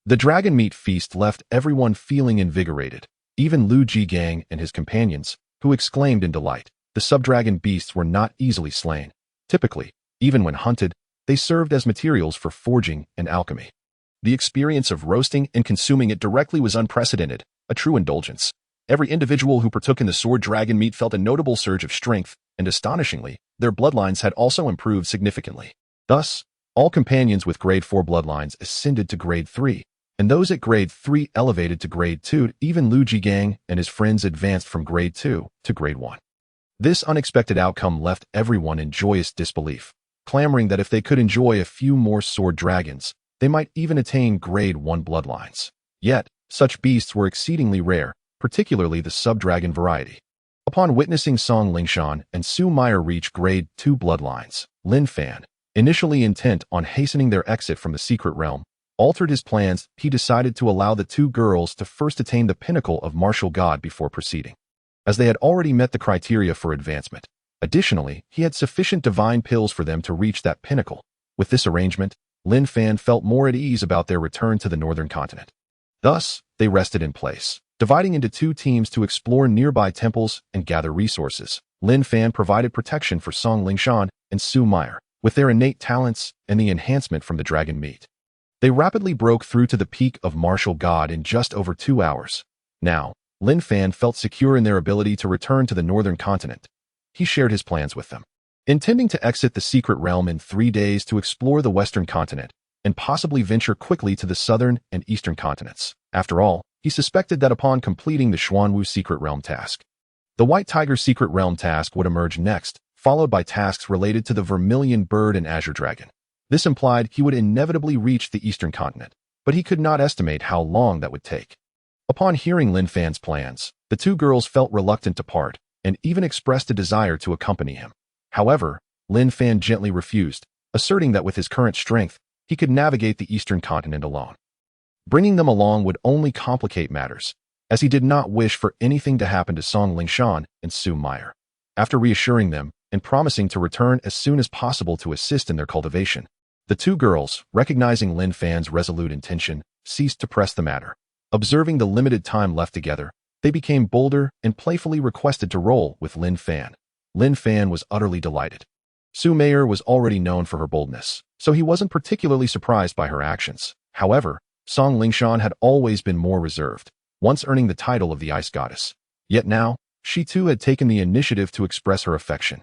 The dragon meat feast left everyone feeling invigorated, even Lu Jigang and his companions, who exclaimed in delight. The subdragon beasts were not easily slain. Typically, even when hunted, they served as materials for forging and alchemy. The experience of roasting and consuming it directly was unprecedented, a true indulgence. Every individual who partook in the sword dragon meat felt a notable surge of strength, and astonishingly, their bloodlines had also improved significantly. Thus, all companions with grade 4 bloodlines ascended to grade 3, and those at grade 3 elevated to grade 2. Even Lu Jigang and his friends advanced from grade 2 to grade 1. This unexpected outcome left everyone in joyous disbelief, clamoring that if they could enjoy a few more sword dragons, they might even attain grade 1 bloodlines. Yet, such beasts were exceedingly rare, particularly the subdragon variety. Upon witnessing Song Lingshan and Su Meyer reach grade 2 bloodlines, Lin Fan, initially intent on hastening their exit from the secret realm, altered his plans. He decided to allow the 2 girls to first attain the pinnacle of martial god before proceeding, as they had already met the criteria for advancement. Additionally, he had sufficient divine pills for them to reach that pinnacle. With this arrangement, Lin Fan felt more at ease about their return to the northern continent. Thus, they rested in place, dividing into 2 teams to explore nearby temples and gather resources. Lin Fan provided protection for Song Lingshan and Su Meyer, with their innate talents and the enhancement from the dragon meat. They rapidly broke through to the peak of martial god in just over 2 hours. Now, Lin Fan felt secure in their ability to return to the northern continent. He shared his plans with them, intending to exit the secret realm in 3 days to explore the western continent and possibly venture quickly to the southern and eastern continents. After all, he suspected that upon completing the Xuanwu Secret Realm task, the White Tiger Secret Realm task would emerge next, followed by tasks related to the Vermilion Bird and Azure Dragon. This implied he would inevitably reach the Eastern Continent, but he could not estimate how long that would take. Upon hearing Lin Fan's plans, the two girls felt reluctant to part, and even expressed a desire to accompany him. However, Lin Fan gently refused, asserting that with his current strength, he could navigate the Eastern Continent alone. Bringing them along would only complicate matters, as he did not wish for anything to happen to Song Lingshan and Su Meyer. After reassuring them and promising to return as soon as possible to assist in their cultivation, the two girls, recognizing Lin Fan's resolute intention, ceased to press the matter. Observing the limited time left together, they became bolder and playfully requested to roll with Lin Fan. Lin Fan was utterly delighted. Su Meyer was already known for her boldness, so he wasn't particularly surprised by her actions. However, Song Lingshan had always been more reserved, once earning the title of the Ice Goddess. Yet now, she too had taken the initiative to express her affection,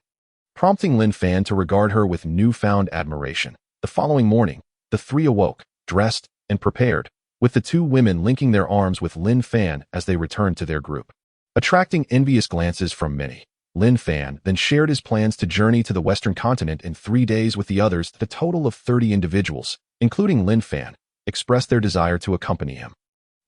prompting Lin Fan to regard her with newfound admiration. The following morning, the three awoke, dressed, and prepared, with the two women linking their arms with Lin Fan as they returned to their group. Attracting envious glances from many, Lin Fan then shared his plans to journey to the Western Continent in 3 days with the others. The total of 30 individuals, including Lin Fan, expressed their desire to accompany him,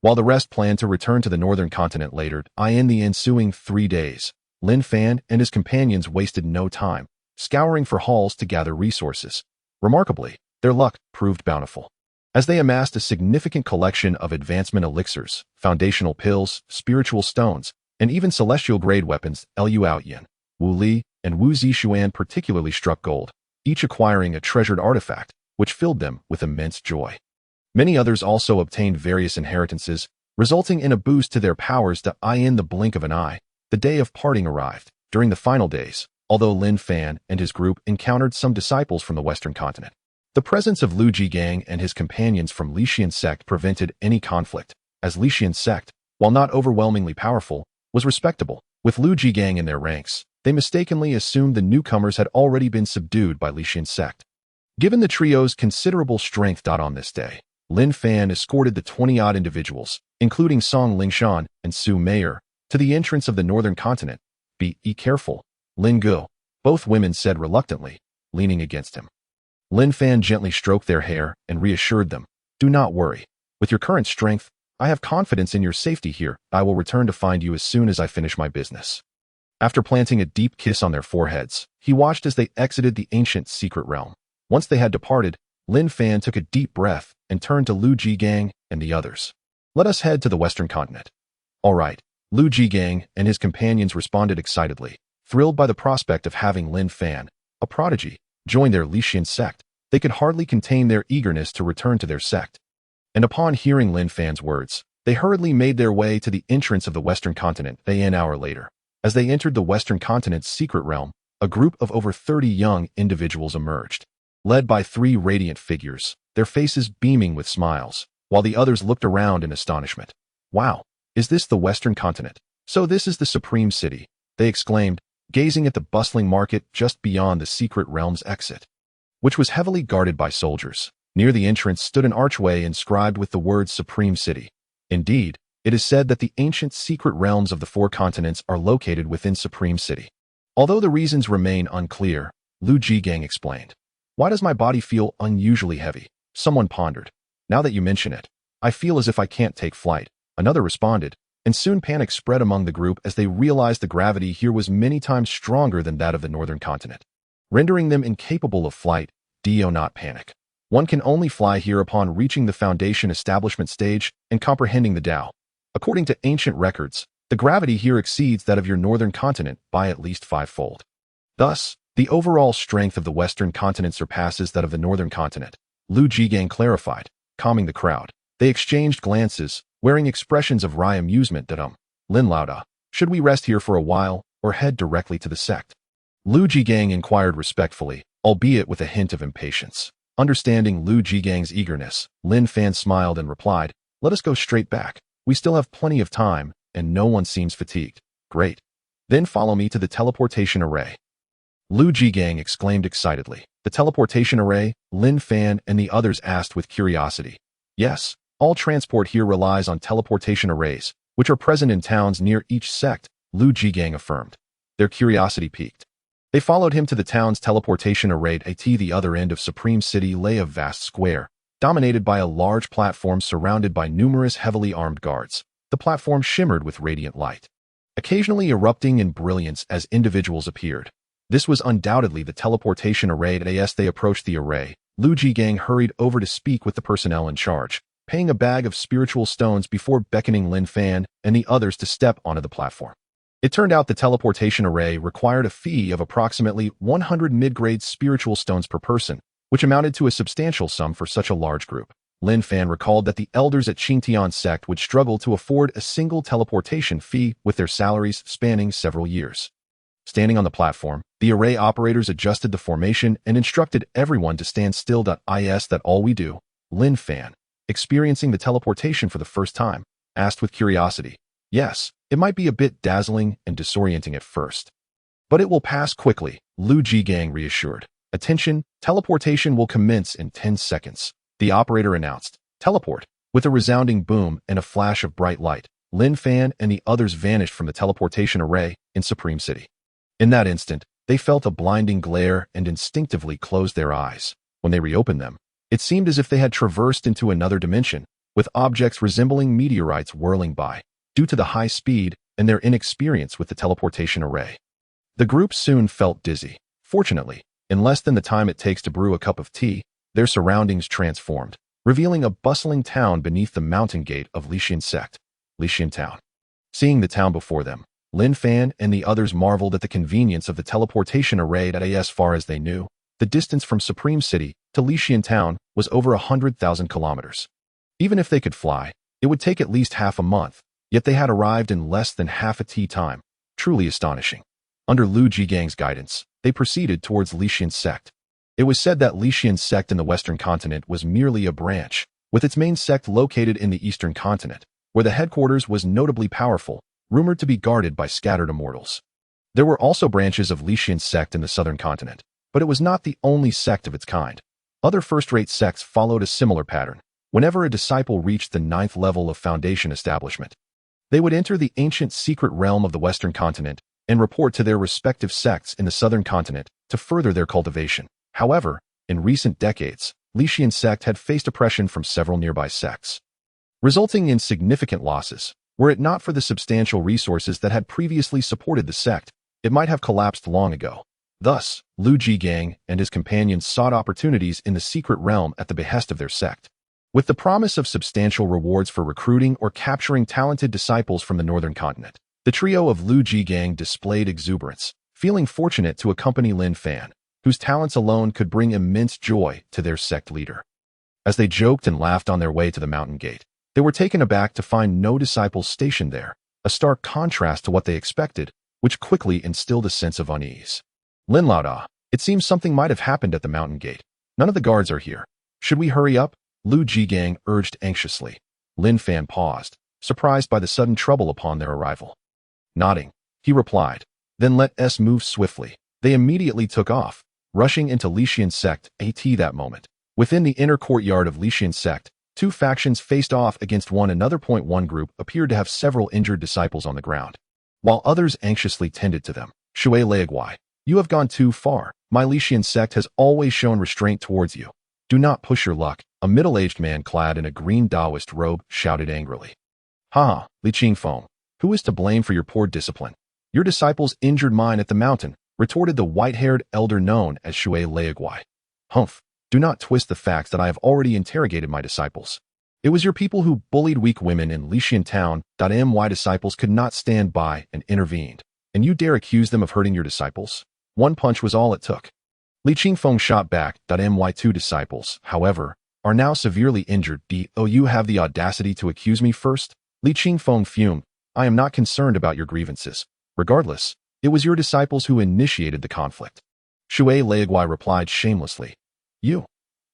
while the rest planned to return to the Northern Continent later. In the ensuing 3 days, Lin Fan and his companions wasted no time, scouring for halls to gather resources. Remarkably, their luck proved bountiful, as they amassed a significant collection of advancement elixirs, foundational pills, spiritual stones, and even celestial-grade weapons. Liu Aoyan, Wu Li, and Wu Zixuan particularly struck gold, each acquiring a treasured artifact, which filled them with immense joy. Many others also obtained various inheritances, resulting in a boost to their powers. In the blink of an eye, the day of parting arrived. During the final days, although Lin Fan and his group encountered some disciples from the Western Continent, the presence of Lu Jigang and his companions from Lixian sect prevented any conflict, as Lixian sect, while not overwhelmingly powerful, was respectable. With Lu Jigang in their ranks, they mistakenly assumed the newcomers had already been subdued by Lixian sect. Given the trio's considerable strength. On this day, Lin Fan escorted the 20-odd individuals, including Song Lingshan and Su Meyer, to the entrance of the Northern Continent. Be careful, Lin Gu, both women said reluctantly, leaning against him. Lin Fan gently stroked their hair and reassured them, "Do not worry. With your current strength, I have confidence in your safety here. I will return to find you as soon as I finish my business." After planting a deep kiss on their foreheads, he watched as they exited the ancient secret realm. Once they had departed, Lin Fan took a deep breath and turned to Lu Jigang and the others. "Let us head to the Western Continent." "All right." Lu Jigang and his companions responded excitedly, thrilled by the prospect of having Lin Fan, a prodigy, join their Lixian sect. They could hardly contain their eagerness to return to their sect. And upon hearing Lin Fan's words, they hurriedly made their way to the entrance of the Western Continent. An hour later, as they entered the Western Continent's secret realm, a group of over 30 young individuals emerged, led by 3 radiant figures, their faces beaming with smiles, while the others looked around in astonishment. "Wow, is this the Western Continent? So this is the Supreme City," they exclaimed, gazing at the bustling market just beyond the secret realm's exit, which was heavily guarded by soldiers. Near the entrance stood an archway inscribed with the words Supreme City. Indeed, it is said that the ancient secret realms of the 4 continents are located within Supreme City. Although the reasons remain unclear, Lu Jigang explained, "Why does my body feel unusually heavy?" Someone pondered. "Now that you mention it, I feel as if I can't take flight." Another responded, and soon panic spread among the group as they realized the gravity here was many times stronger than that of the Northern Continent, rendering them incapable of flight. Do not panic. One can only fly here upon reaching the foundation establishment stage and comprehending the Tao. According to ancient records, the gravity here exceeds that of your Northern Continent by at least 5-fold. Thus, the overall strength of the Western Continent surpasses that of the Northern Continent, Lu Jigang clarified, calming the crowd. They exchanged glances, wearing expressions of wry amusement. Lin Lauda, should we rest here for a while, or head directly to the sect?" Lu Jigang inquired respectfully, albeit with a hint of impatience. Understanding Lu Jigang's eagerness, Lin Fan smiled and replied, "Let us go straight back. We still have plenty of time, and no one seems fatigued." "Great. Then follow me to the teleportation array." Lu Jigang exclaimed excitedly. "The teleportation array?" Lin Fan and the others asked with curiosity. "Yes, All transport here relies on teleportation arrays, which are present in towns near each sect, Lu Jigang affirmed. Their curiosity piqued. They followed him to the town's teleportation array. At the other end of Supreme City lay a vast square, dominated by a large platform surrounded by numerous heavily armed guards. The platform shimmered with radiant light, occasionally erupting in brilliance as individuals appeared. This was undoubtedly the teleportation array. As they approached the array, Lu Jigang hurried over to speak with the personnel in charge, paying a bag of spiritual stones before beckoning Lin Fan and the others to step onto the platform. It turned out the teleportation array required a fee of approximately 100 mid-grade spiritual stones per person, which amounted to a substantial sum for such a large group. Lin Fan recalled that the elders at Qingtian sect would struggle to afford a single teleportation fee with their salaries spanning several years. Standing on the platform, the array operators adjusted the formation and instructed everyone to stand still. Is that all we do? Lin Fan, experiencing the teleportation for the first time, asked with curiosity. Yes, it might be a bit dazzling and disorienting at first, but it will pass quickly, Lu Jigang reassured. Attention, teleportation will commence in 10 seconds. The operator announced. Teleport. With a resounding boom and a flash of bright light, Lin Fan and the others vanished from the teleportation array in Supreme City. In that instant, they felt a blinding glare and instinctively closed their eyes. When they reopened them, it seemed as if they had traversed into another dimension, with objects resembling meteorites whirling by, due to the high speed and their inexperience with the teleportation array. The group soon felt dizzy. Fortunately, in less than the time it takes to brew a cup of tea, their surroundings transformed, revealing a bustling town beneath the mountain gate of Lixian sect, Lixian town. Seeing the town before them, Lin Fan and the others marveled at the convenience of the teleportation array. As far as they knew, the distance from Supreme City to Lixian town was over 100,000 kilometers. Even if they could fly, it would take at least half a month, yet they had arrived in less than half a tea time. Truly astonishing. Under Lu Jigang's guidance, they proceeded towards Lixian sect. It was said that Lixian sect in the western continent was merely a branch, with its main sect located in the eastern continent, where the headquarters was notably powerful, rumored to be guarded by scattered immortals. There were also branches of Lixian sect in the southern continent, but it was not the only sect of its kind. Other first-rate sects followed a similar pattern. Whenever a disciple reached the 9th level of foundation establishment, they would enter the ancient secret realm of the western continent and report to their respective sects in the southern continent to further their cultivation. However, in recent decades, Lixian sect had faced oppression from several nearby sects, resulting in significant losses. Were it not for the substantial resources that had previously supported the sect, it might have collapsed long ago. Thus, Lu Jigang and his companions sought opportunities in the secret realm at the behest of their sect, with the promise of substantial rewards for recruiting or capturing talented disciples from the northern continent. The trio of Lu Jigang displayed exuberance, feeling fortunate to accompany Lin Fan, whose talents alone could bring immense joy to their sect leader. As they joked and laughed on their way to the mountain gate, they were taken aback to find no disciples stationed there, a stark contrast to what they expected, which quickly instilled a sense of unease. Lin Lao, it seems something might have happened at the mountain gate. None of the guards are here. Should we hurry up? Lu Jigang urged anxiously. Lin Fan paused, surprised by the sudden trouble upon their arrival. Nodding, he replied, then let us move swiftly. They immediately took off, rushing into Lixian sect at that moment. Within the inner courtyard of Lixian sect, two factions faced off against one another. One group appeared to have several injured disciples on the ground, while others anxiously tended to them. Shui Leaguai, you have gone too far. My Lixian sect has always shown restraint towards you. Do not push your luck, a middle-aged man clad in a green Taoist robe shouted angrily. Ha, Li Qingfeng, who is to blame for your poor discipline? Your disciples injured mine at the mountain, retorted the white-haired elder known as Shui Leaguai. Humph, do not twist the facts that I have already interrogated my disciples. It was your people who bullied weak women in Lixian town. My disciples could not stand by and intervened, and you dare accuse them of hurting your disciples? One punch was all it took. Li Qingfeng shot back. My two disciples, however, are now severely injured. You have the audacity to accuse me first? Li Qingfeng fumed. I am not concerned about your grievances. Regardless, it was your disciples who initiated the conflict. Shui Leaguai replied shamelessly. You?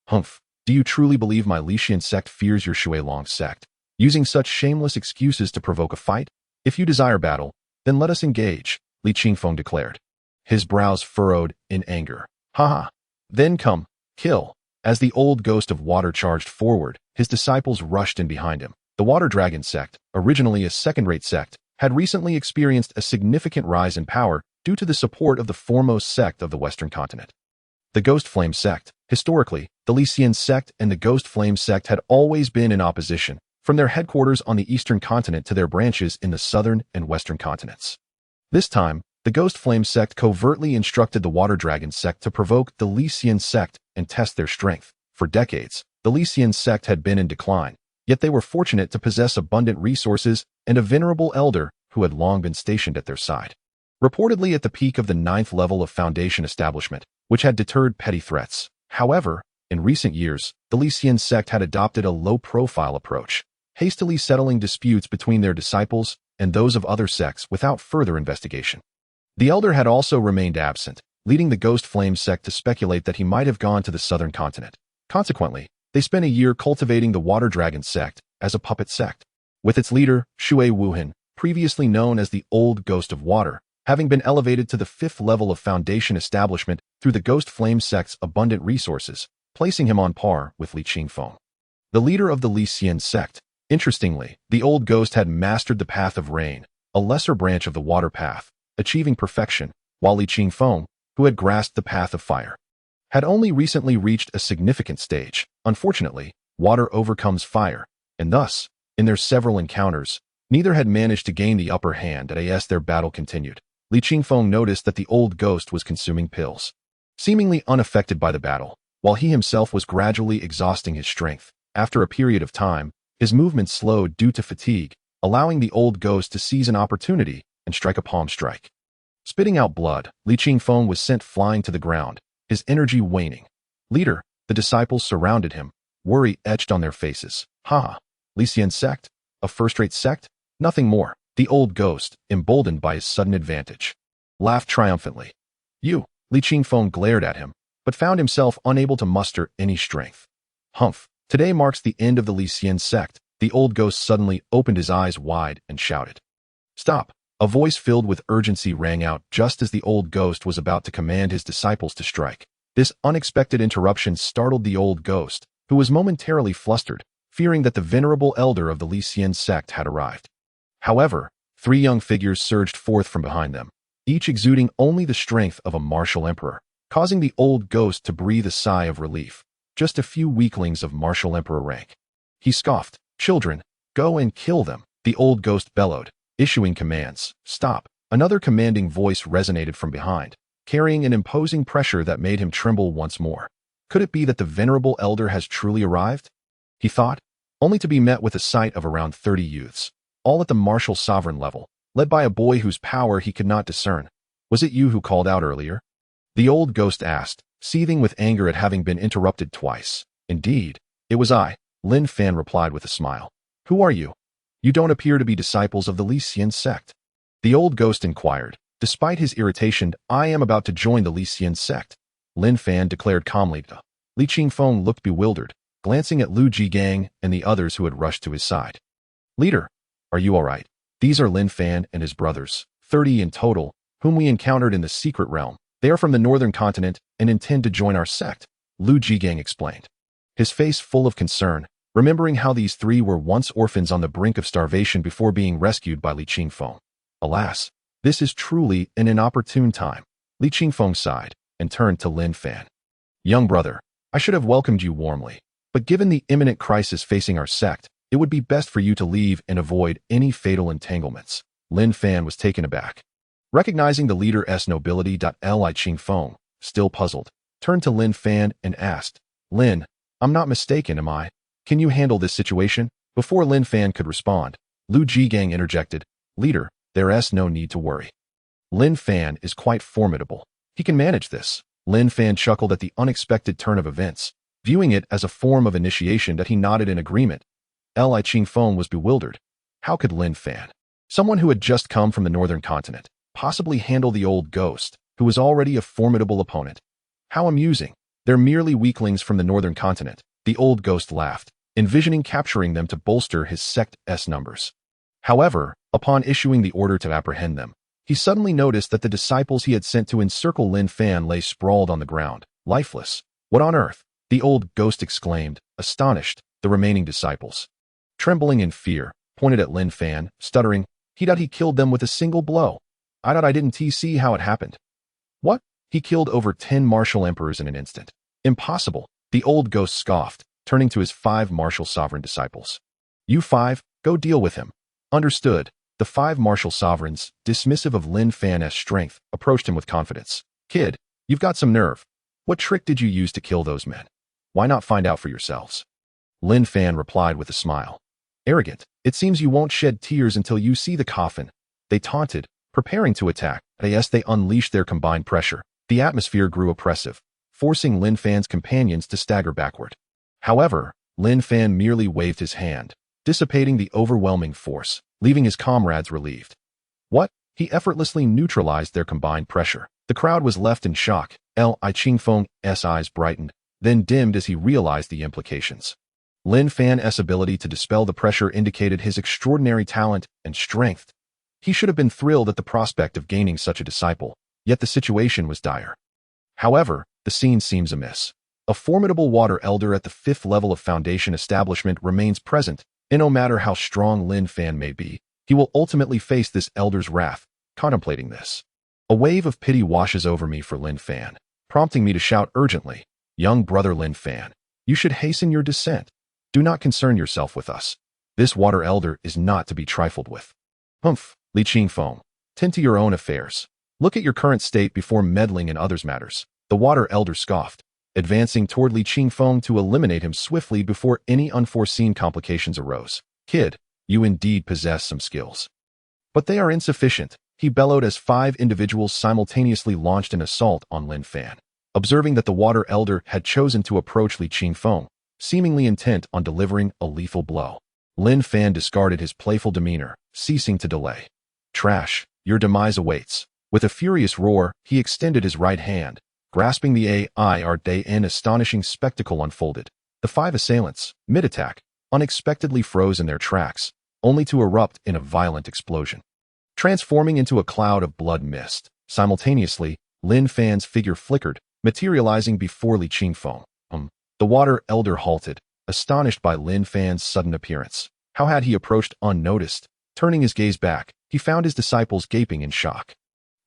Humph, do you truly believe my Lixian sect fears your Shui Long sect, using such shameless excuses to provoke a fight? If you desire battle, then let us engage, Li Qingfeng declared. His brows furrowed in anger. Haha. Then come, kill. As the old ghost of water charged forward, his disciples rushed in behind him. The Water Dragon sect, originally a second-rate sect, had recently experienced a significant rise in power due to the support of the foremost sect of the Western continent. The Ghost Flame sect. Historically, the Lycian sect and the Ghost Flame sect had always been in opposition, from their headquarters on the eastern continent to their branches in the southern and western continents. This time, the Ghost Flame sect covertly instructed the Water Dragon sect to provoke the Lycian sect and test their strength. For decades, the Lycian sect had been in decline, yet they were fortunate to possess abundant resources and a venerable elder who had long been stationed at their side. Reportedly at the peak of the 9th level of Foundation establishment, which had deterred petty threats. However, in recent years, the Lycian sect had adopted a low-profile approach, hastily settling disputes between their disciples and those of other sects without further investigation. The elder had also remained absent, leading the Ghost Flame sect to speculate that he might have gone to the southern continent. Consequently, they spent a year cultivating the Water Dragon sect as a puppet sect, with its leader, Shui Wuhan, previously known as the Old Ghost of Water, having been elevated to the 5th level of Foundation establishment through the Ghost Flame sect's abundant resources, placing him on par with Li Qingfeng, the leader of the Lycian sect. Interestingly, the old ghost had mastered the Path of Rain, a lesser branch of the Water Path, achieving perfection, while Li Qingfeng, who had grasped the Path of Fire, had only recently reached a significant stage. Unfortunately, water overcomes fire, and thus, in their several encounters, neither had managed to gain the upper hand as their battle continued. Li Qingfeng noticed that the old ghost was consuming pills, seemingly unaffected by the battle, while he himself was gradually exhausting his strength. After a period of time, his movements slowed due to fatigue, allowing the old ghost to seize an opportunity and strike a palm strike. Spitting out blood, Li Qingfeng was sent flying to the ground, his energy waning. Leader, the disciples surrounded him, worry etched on their faces. Ha! Lycian sect? A first-rate sect? Nothing more. The old ghost, emboldened by his sudden advantage, laughed triumphantly. You! Li Qingfeng glared at him, but found himself unable to muster any strength. Humph! Today marks the end of the Lycian sect. The old ghost suddenly opened his eyes wide and shouted. Stop! A voice filled with urgency rang out just as the old ghost was about to command his disciples to strike. This unexpected interruption startled the old ghost, who was momentarily flustered, fearing that the venerable elder of the Lycian sect had arrived. However, 3 young figures surged forth from behind them, each exuding only the strength of a martial emperor, causing the old ghost to breathe a sigh of relief. Just a few weaklings of martial emperor rank. He scoffed. Children, go and kill them, the old ghost bellowed, issuing commands. Stop. Another commanding voice resonated from behind, carrying an imposing pressure that made him tremble once more. Could it be that the venerable elder has truly arrived? He thought, only to be met with a sight of around 30 youths, all at the martial sovereign level, led by a boy whose power he could not discern. Was it you who called out earlier? The old ghost asked, seething with anger at having been interrupted twice. Indeed, it was I, Lin Fan replied with a smile. Who are you? You don't appear to be disciples of the Lycian sect. The old ghost inquired. Despite his irritation, I am about to join the Lycian sect, Lin Fan declared calmly. Li Qingfeng looked bewildered, glancing at Lu Jigang and the others who had rushed to his side. Leader, are you all right? These are Lin Fan and his brothers, 30 in total, whom we encountered in the secret realm. They are from the northern continent and intend to join our sect, Lu Jigang explained, his face full of concern, remembering how these 3 were once orphans on the brink of starvation before being rescued by Li Qingfeng. Alas, this is truly an inopportune time. Li Qingfeng sighed and turned to Lin Fan. Young brother, I should have welcomed you warmly, but given the imminent crisis facing our sect, it would be best for you to leave and avoid any fatal entanglements. Lin Fan was taken aback. Recognizing the leader's nobility, Li Qingfeng, still puzzled, turned to Lin Fan and asked, Lin, I'm not mistaken, am I? Can you handle this situation? Before Lin Fan could respond, Lu Jigang interjected, Leader, there's no need to worry. Lin Fan is quite formidable. He can manage this. Lin Fan chuckled at the unexpected turn of events, viewing it as a form of initiation that he nodded in agreement. Li Qingfeng was bewildered. How could Lin Fan, someone who had just come from the northern continent, possibly handle the old ghost, who was already a formidable opponent? How amusing. They're merely weaklings from the northern continent, the old ghost laughed, envisioning capturing them to bolster his sect's numbers. However, upon issuing the order to apprehend them, he suddenly noticed that the disciples he had sent to encircle Lin Fan lay sprawled on the ground, lifeless. What on earth? the old ghost exclaimed, astonished. The remaining disciples, trembling in fear, pointed at Lin Fan, stuttering, he killed them with a single blow. I didn't see how it happened. What? He killed over 10 martial emperors in an instant. Impossible, the old ghost scoffed, turning to his 5 martial sovereign disciples. You 5, go deal with him. Understood. The 5 martial sovereigns, dismissive of Lin Fan's strength, approached him with confidence. Kid, you've got some nerve. What trick did you use to kill those men? Why not find out for yourselves? Lin Fan replied with a smile. Arrogant, it seems you won't shed tears until you see the coffin. They taunted, preparing to attack. As they unleashed their combined pressure, the atmosphere grew oppressive, forcing Lin Fan's companions to stagger backward. However, Lin Fan merely waved his hand, dissipating the overwhelming force, leaving his comrades relieved. What? He effortlessly neutralized their combined pressure. The crowd was left in shock. Li Qingfeng's eyes brightened, then dimmed as he realized the implications. Lin Fan's ability to dispel the pressure indicated his extraordinary talent and strength. He should have been thrilled at the prospect of gaining such a disciple, yet the situation was dire. However, the scene seems amiss. A formidable water elder at the 5th level of foundation establishment remains present, and no matter how strong Lin Fan may be, he will ultimately face this elder's wrath. Contemplating this, a wave of pity washes over me for Lin Fan, prompting me to shout urgently, young brother Lin Fan, you should hasten your descent. Do not concern yourself with us. This water elder is not to be trifled with. Humph, Li Qingfeng, tend to your own affairs. Look at your current state before meddling in others' matters. The water elder scoffed, advancing toward Li Qingfeng to eliminate him swiftly before any unforeseen complications arose. Kid, you indeed possess some skills. But they are insufficient, he bellowed as 5 individuals simultaneously launched an assault on Lin Fan. Observing that the water elder had chosen to approach Li Qingfeng, seemingly intent on delivering a lethal blow, Lin Fan discarded his playful demeanor, ceasing to delay. Trash, your demise awaits. With a furious roar, he extended his right hand, grasping the AIR. An astonishing spectacle unfolded. The 5 assailants, mid-attack, unexpectedly froze in their tracks, only to erupt in a violent explosion. Transforming into a cloud of blood mist, simultaneously, Lin Fan's figure flickered, materializing before Li Qingfeng. The water elder halted, astonished by Lin Fan's sudden appearance. How had he approached unnoticed? Turning his gaze back, he found his disciples gaping in shock.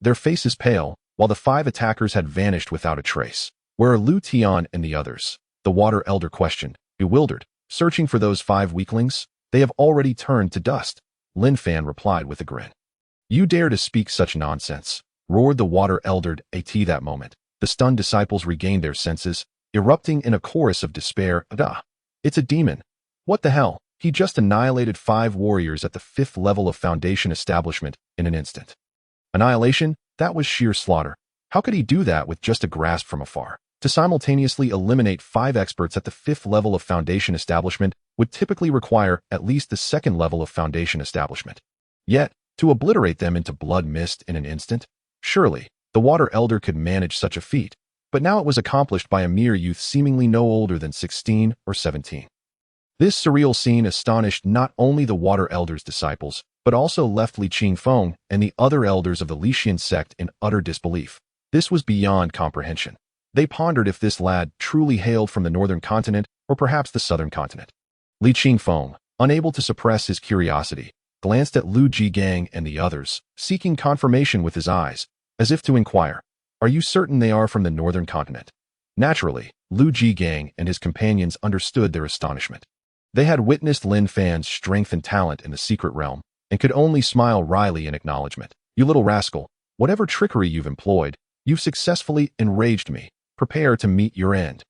Their faces pale, while the 5 attackers had vanished without a trace. Where are Lu Tian and the others? The water elder questioned, bewildered, searching for those 5 weaklings. They have already turned to dust. Lin Fan replied with a grin. You dare to speak such nonsense, roared the water elder. At that moment, the stunned disciples regained their senses, erupting in a chorus of despair. It's a demon. What the hell? He just annihilated 5 warriors at the 5th level of foundation establishment in an instant. Annihilation? That was sheer slaughter. How could he do that with just a grasp from afar? To simultaneously eliminate 5 experts at the 5th level of foundation establishment would typically require at least the 2nd level of foundation establishment. Yet, to obliterate them into blood mist in an instant? Surely, the water elder could manage such a feat, but now it was accomplished by a mere youth seemingly no older than 16 or 17. This surreal scene astonished not only the water elder's disciples, but also left Li Qingfeng and the other elders of the Lixian sect in utter disbelief. This was beyond comprehension. They pondered if this lad truly hailed from the northern continent or perhaps the southern continent. Li Qingfeng, unable to suppress his curiosity, glanced at Lu Jigang and the others, seeking confirmation with his eyes, as if to inquire, are you certain they are from the northern continent? Naturally, Lu Jigang and his companions understood their astonishment. They had witnessed Lin Fan's strength and talent in the secret realm, and could only smile wryly in acknowledgement. You little rascal, whatever trickery you've employed, you've successfully enraged me. Prepare to meet your end.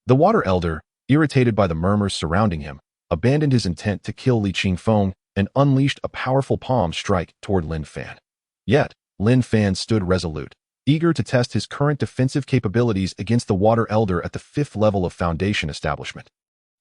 The water elder, irritated by the murmurs surrounding him, abandoned his intent to kill Li Qingfeng and unleashed a powerful palm strike toward Lin Fan. Yet, Lin Fan stood resolute, eager to test his current defensive capabilities against the water elder at the 5th level of foundation establishment.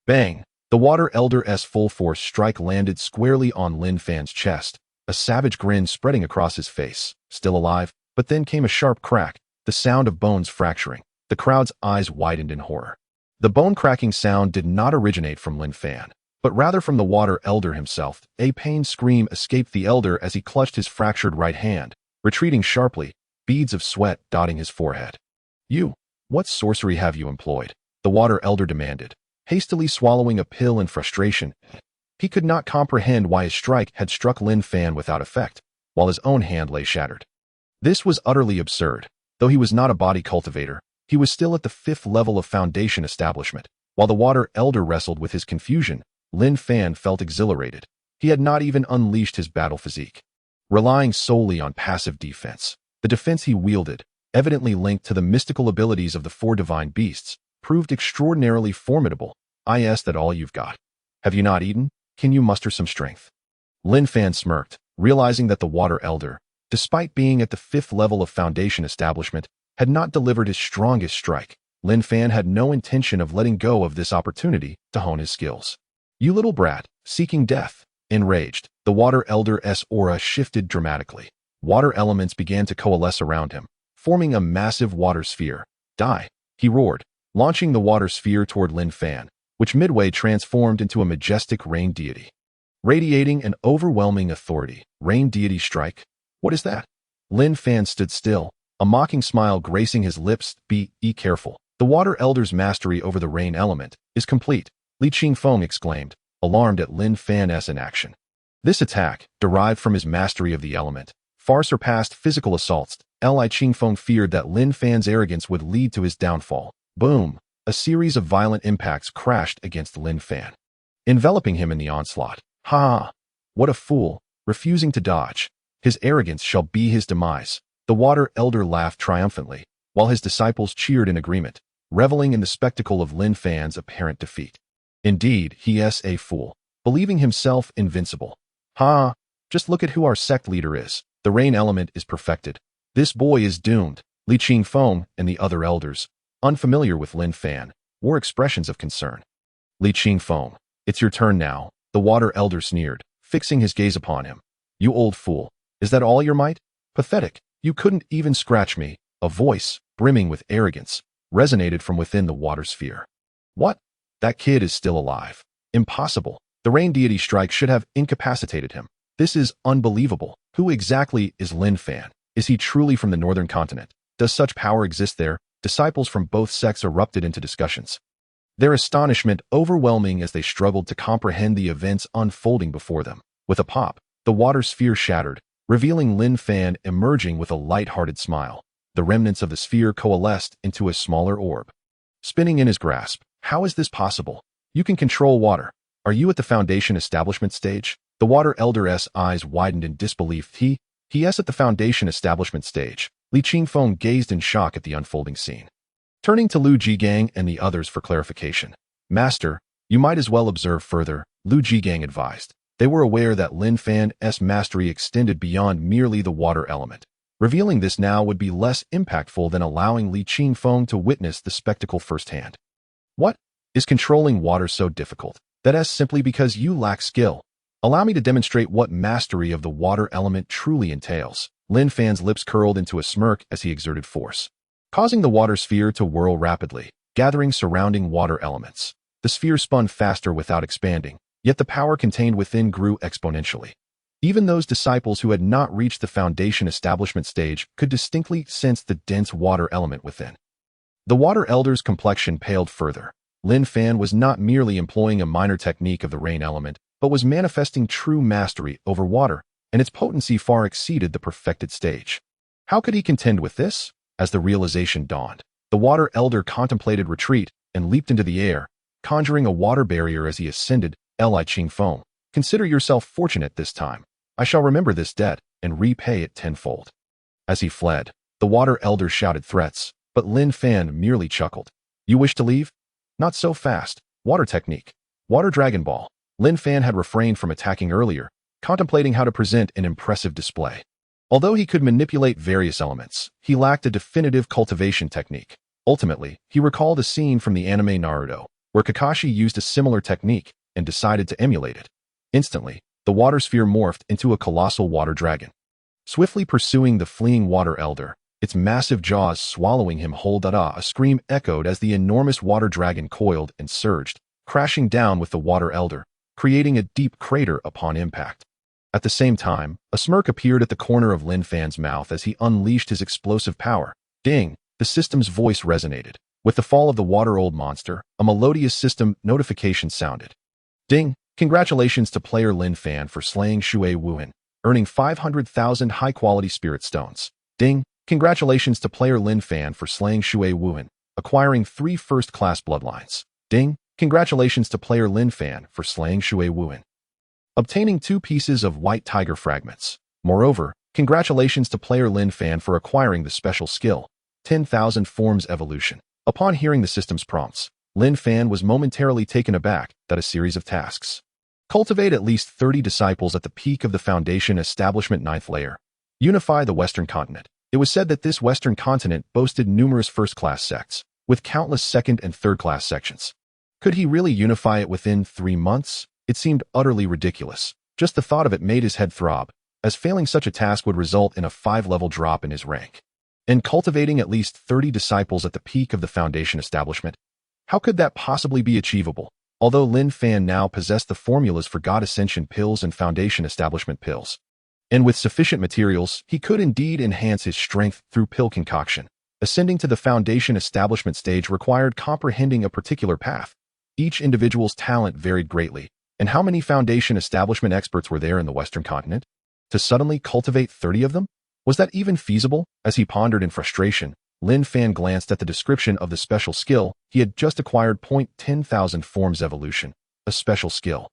Bang! The water elder's full force strike landed squarely on Lin Fan's chest, a savage grin spreading across his face. Still alive, but then came a sharp crack, the sound of bones fracturing. The crowd's eyes widened in horror. The bone-cracking sound did not originate from Lin Fan, but rather from the water elder himself. A pained scream escaped the elder as he clutched his fractured right hand, retreating sharply, beads of sweat dotting his forehead. You, what sorcery have you employed? the water elder demanded, hastily swallowing a pill in frustration. He could not comprehend why his strike had struck Lin Fan without effect, while his own hand lay shattered. This was utterly absurd. Though he was not a body cultivator, he was still at the 5th level of foundation establishment. While the water elder wrestled with his confusion, Lin Fan felt exhilarated. He had not even unleashed his battle physique. Relying solely on passive defense, the defense he wielded, evidently linked to the mystical abilities of the 4 divine beasts, proved extraordinarily formidable. Is that all you've got? Have you not eaten? Can you muster some strength? Lin Fan smirked, realizing that the water elder, despite being at the 5th level of foundation establishment, had not delivered his strongest strike. Lin Fan had no intention of letting go of this opportunity to hone his skills. You little brat, seeking death. Enraged, the water elder's aura shifted dramatically. Water elements began to coalesce around him, forming a massive water sphere. Die, he roared, launching the water sphere toward Lin Fan, which midway transformed into a majestic rain deity. Radiating an overwhelming authority, rain deity strike? What is that? Lin Fan stood still, a mocking smile gracing his lips. Be careful. The water elder's mastery over the rain element is complete, Li Qingfeng exclaimed, alarmed at Lin Fan's inaction. This attack, derived from his mastery of the element, far surpassed physical assaults. Li Qingfeng feared that Lin Fan's arrogance would lead to his downfall. Boom! A series of violent impacts crashed against Lin Fan, enveloping him in the onslaught. Ha! What a fool, refusing to dodge. His arrogance shall be his demise. The water elder laughed triumphantly, while his disciples cheered in agreement, reveling in the spectacle of Lin Fan's apparent defeat. Indeed, he is a fool, believing himself invincible. Ha! Just look at who our sect leader is. The rain element is perfected. This boy is doomed. Li Qingfeng and the other elders, unfamiliar with Lin Fan, wore expressions of concern. Li Qingfeng, it's your turn now, the water elder sneered, fixing his gaze upon him. You old fool, is that all your might? Pathetic, you couldn't even scratch me. A voice, brimming with arrogance, resonated from within the water sphere. What? That kid is still alive. Impossible. The rain deity strike should have incapacitated him. This is unbelievable. Who exactly is Lin Fan? Is he truly from the northern continent? Does such power exist there? Disciples from both sects erupted into discussions, their astonishment overwhelming as they struggled to comprehend the events unfolding before them. With a pop, the water sphere shattered, revealing Lin Fan emerging with a light-hearted smile. The remnants of the sphere coalesced into a smaller orb, spinning in his grasp. How is this possible? You can control water. Are you at the foundation establishment stage? The water elder's eyes widened in disbelief. He is at the foundation establishment stage. Li Qingfeng gazed in shock at the unfolding scene, turning to Lu Jigang and the others for clarification. Master, you might as well observe further, Lu Jigang advised. They were aware that Lin Fan's mastery extended beyond merely the water element. Revealing this now would be less impactful than allowing Li Qingfeng to witness the spectacle firsthand. What? Is controlling water so difficult? That is simply because you lack skill. Allow me to demonstrate what mastery of the water element truly entails. Lin Fan's lips curled into a smirk as he exerted force, causing the water sphere to whirl rapidly, gathering surrounding water elements. The sphere spun faster without expanding, yet the power contained within grew exponentially. Even those disciples who had not reached the foundation establishment stage could distinctly sense the dense water element within. The water elder's complexion paled further. Lin Fan was not merely employing a minor technique of the rain element, but was manifesting true mastery over water, and its potency far exceeded the perfected stage. How could he contend with this? As the realization dawned, the water elder contemplated retreat and leaped into the air, conjuring a water barrier as he ascended. Li Qingfeng, consider yourself fortunate this time. I shall remember this debt and repay it tenfold. As he fled, the water elder shouted threats, but Lin Fan merely chuckled. You wish to leave? Not so fast. Water technique. Water Dragon Ball. Lin Fan had refrained from attacking earlier, contemplating how to present an impressive display. Although he could manipulate various elements, he lacked a definitive cultivation technique. Ultimately, he recalled a scene from the anime Naruto, where Kakashi used a similar technique and decided to emulate it. Instantly, the water sphere morphed into a colossal water dragon, swiftly pursuing the fleeing water elder, its massive jaws swallowing him whole. A scream echoed as the enormous water dragon coiled and surged, crashing down with the water elder, creating a deep crater upon impact. At the same time, a smirk appeared at the corner of Lin Fan's mouth as he unleashed his explosive power. Ding! The system's voice resonated. With the fall of the water-old monster, a melodious system notification sounded. Ding! Congratulations to player Lin Fan for slaying Shui Wuhan, earning 500,000 high-quality spirit stones. Ding! Congratulations to player Lin Fan for slaying Shui Wuhan, acquiring 3 first-class bloodlines. Ding! Congratulations to player Lin Fan for slaying Shui Wuhan, obtaining 2 pieces of white tiger fragments. Moreover, congratulations to player Lin Fan for acquiring the special skill, 10,000 Forms Evolution. Upon hearing the system's prompts, Lin Fan was momentarily taken aback that a series of tasks. Cultivate at least 30 disciples at the peak of the Foundation Establishment 9th layer. Unify the Western continent. It was said that this Western continent boasted numerous first-class sects, with countless second- and third-class sections. Could he really unify it within 3 months? It seemed utterly ridiculous. Just the thought of it made his head throb, as failing such a task would result in a 5-level drop in his rank. And cultivating at least 30 disciples at the peak of the Foundation establishment? How could that possibly be achievable? Although Lin Fan now possessed the formulas for God Ascension pills and Foundation establishment pills, and with sufficient materials, he could indeed enhance his strength through pill concoction. Ascending to the Foundation establishment stage required comprehending a particular path. Each individual's talent varied greatly, and how many Foundation establishment experts were there in the Western continent? To suddenly cultivate 30 of them? Was that even feasible? As he pondered in frustration, Lin Fan glanced at the description of the special skill he had just acquired. 10,000 Forms Evolution, a special skill.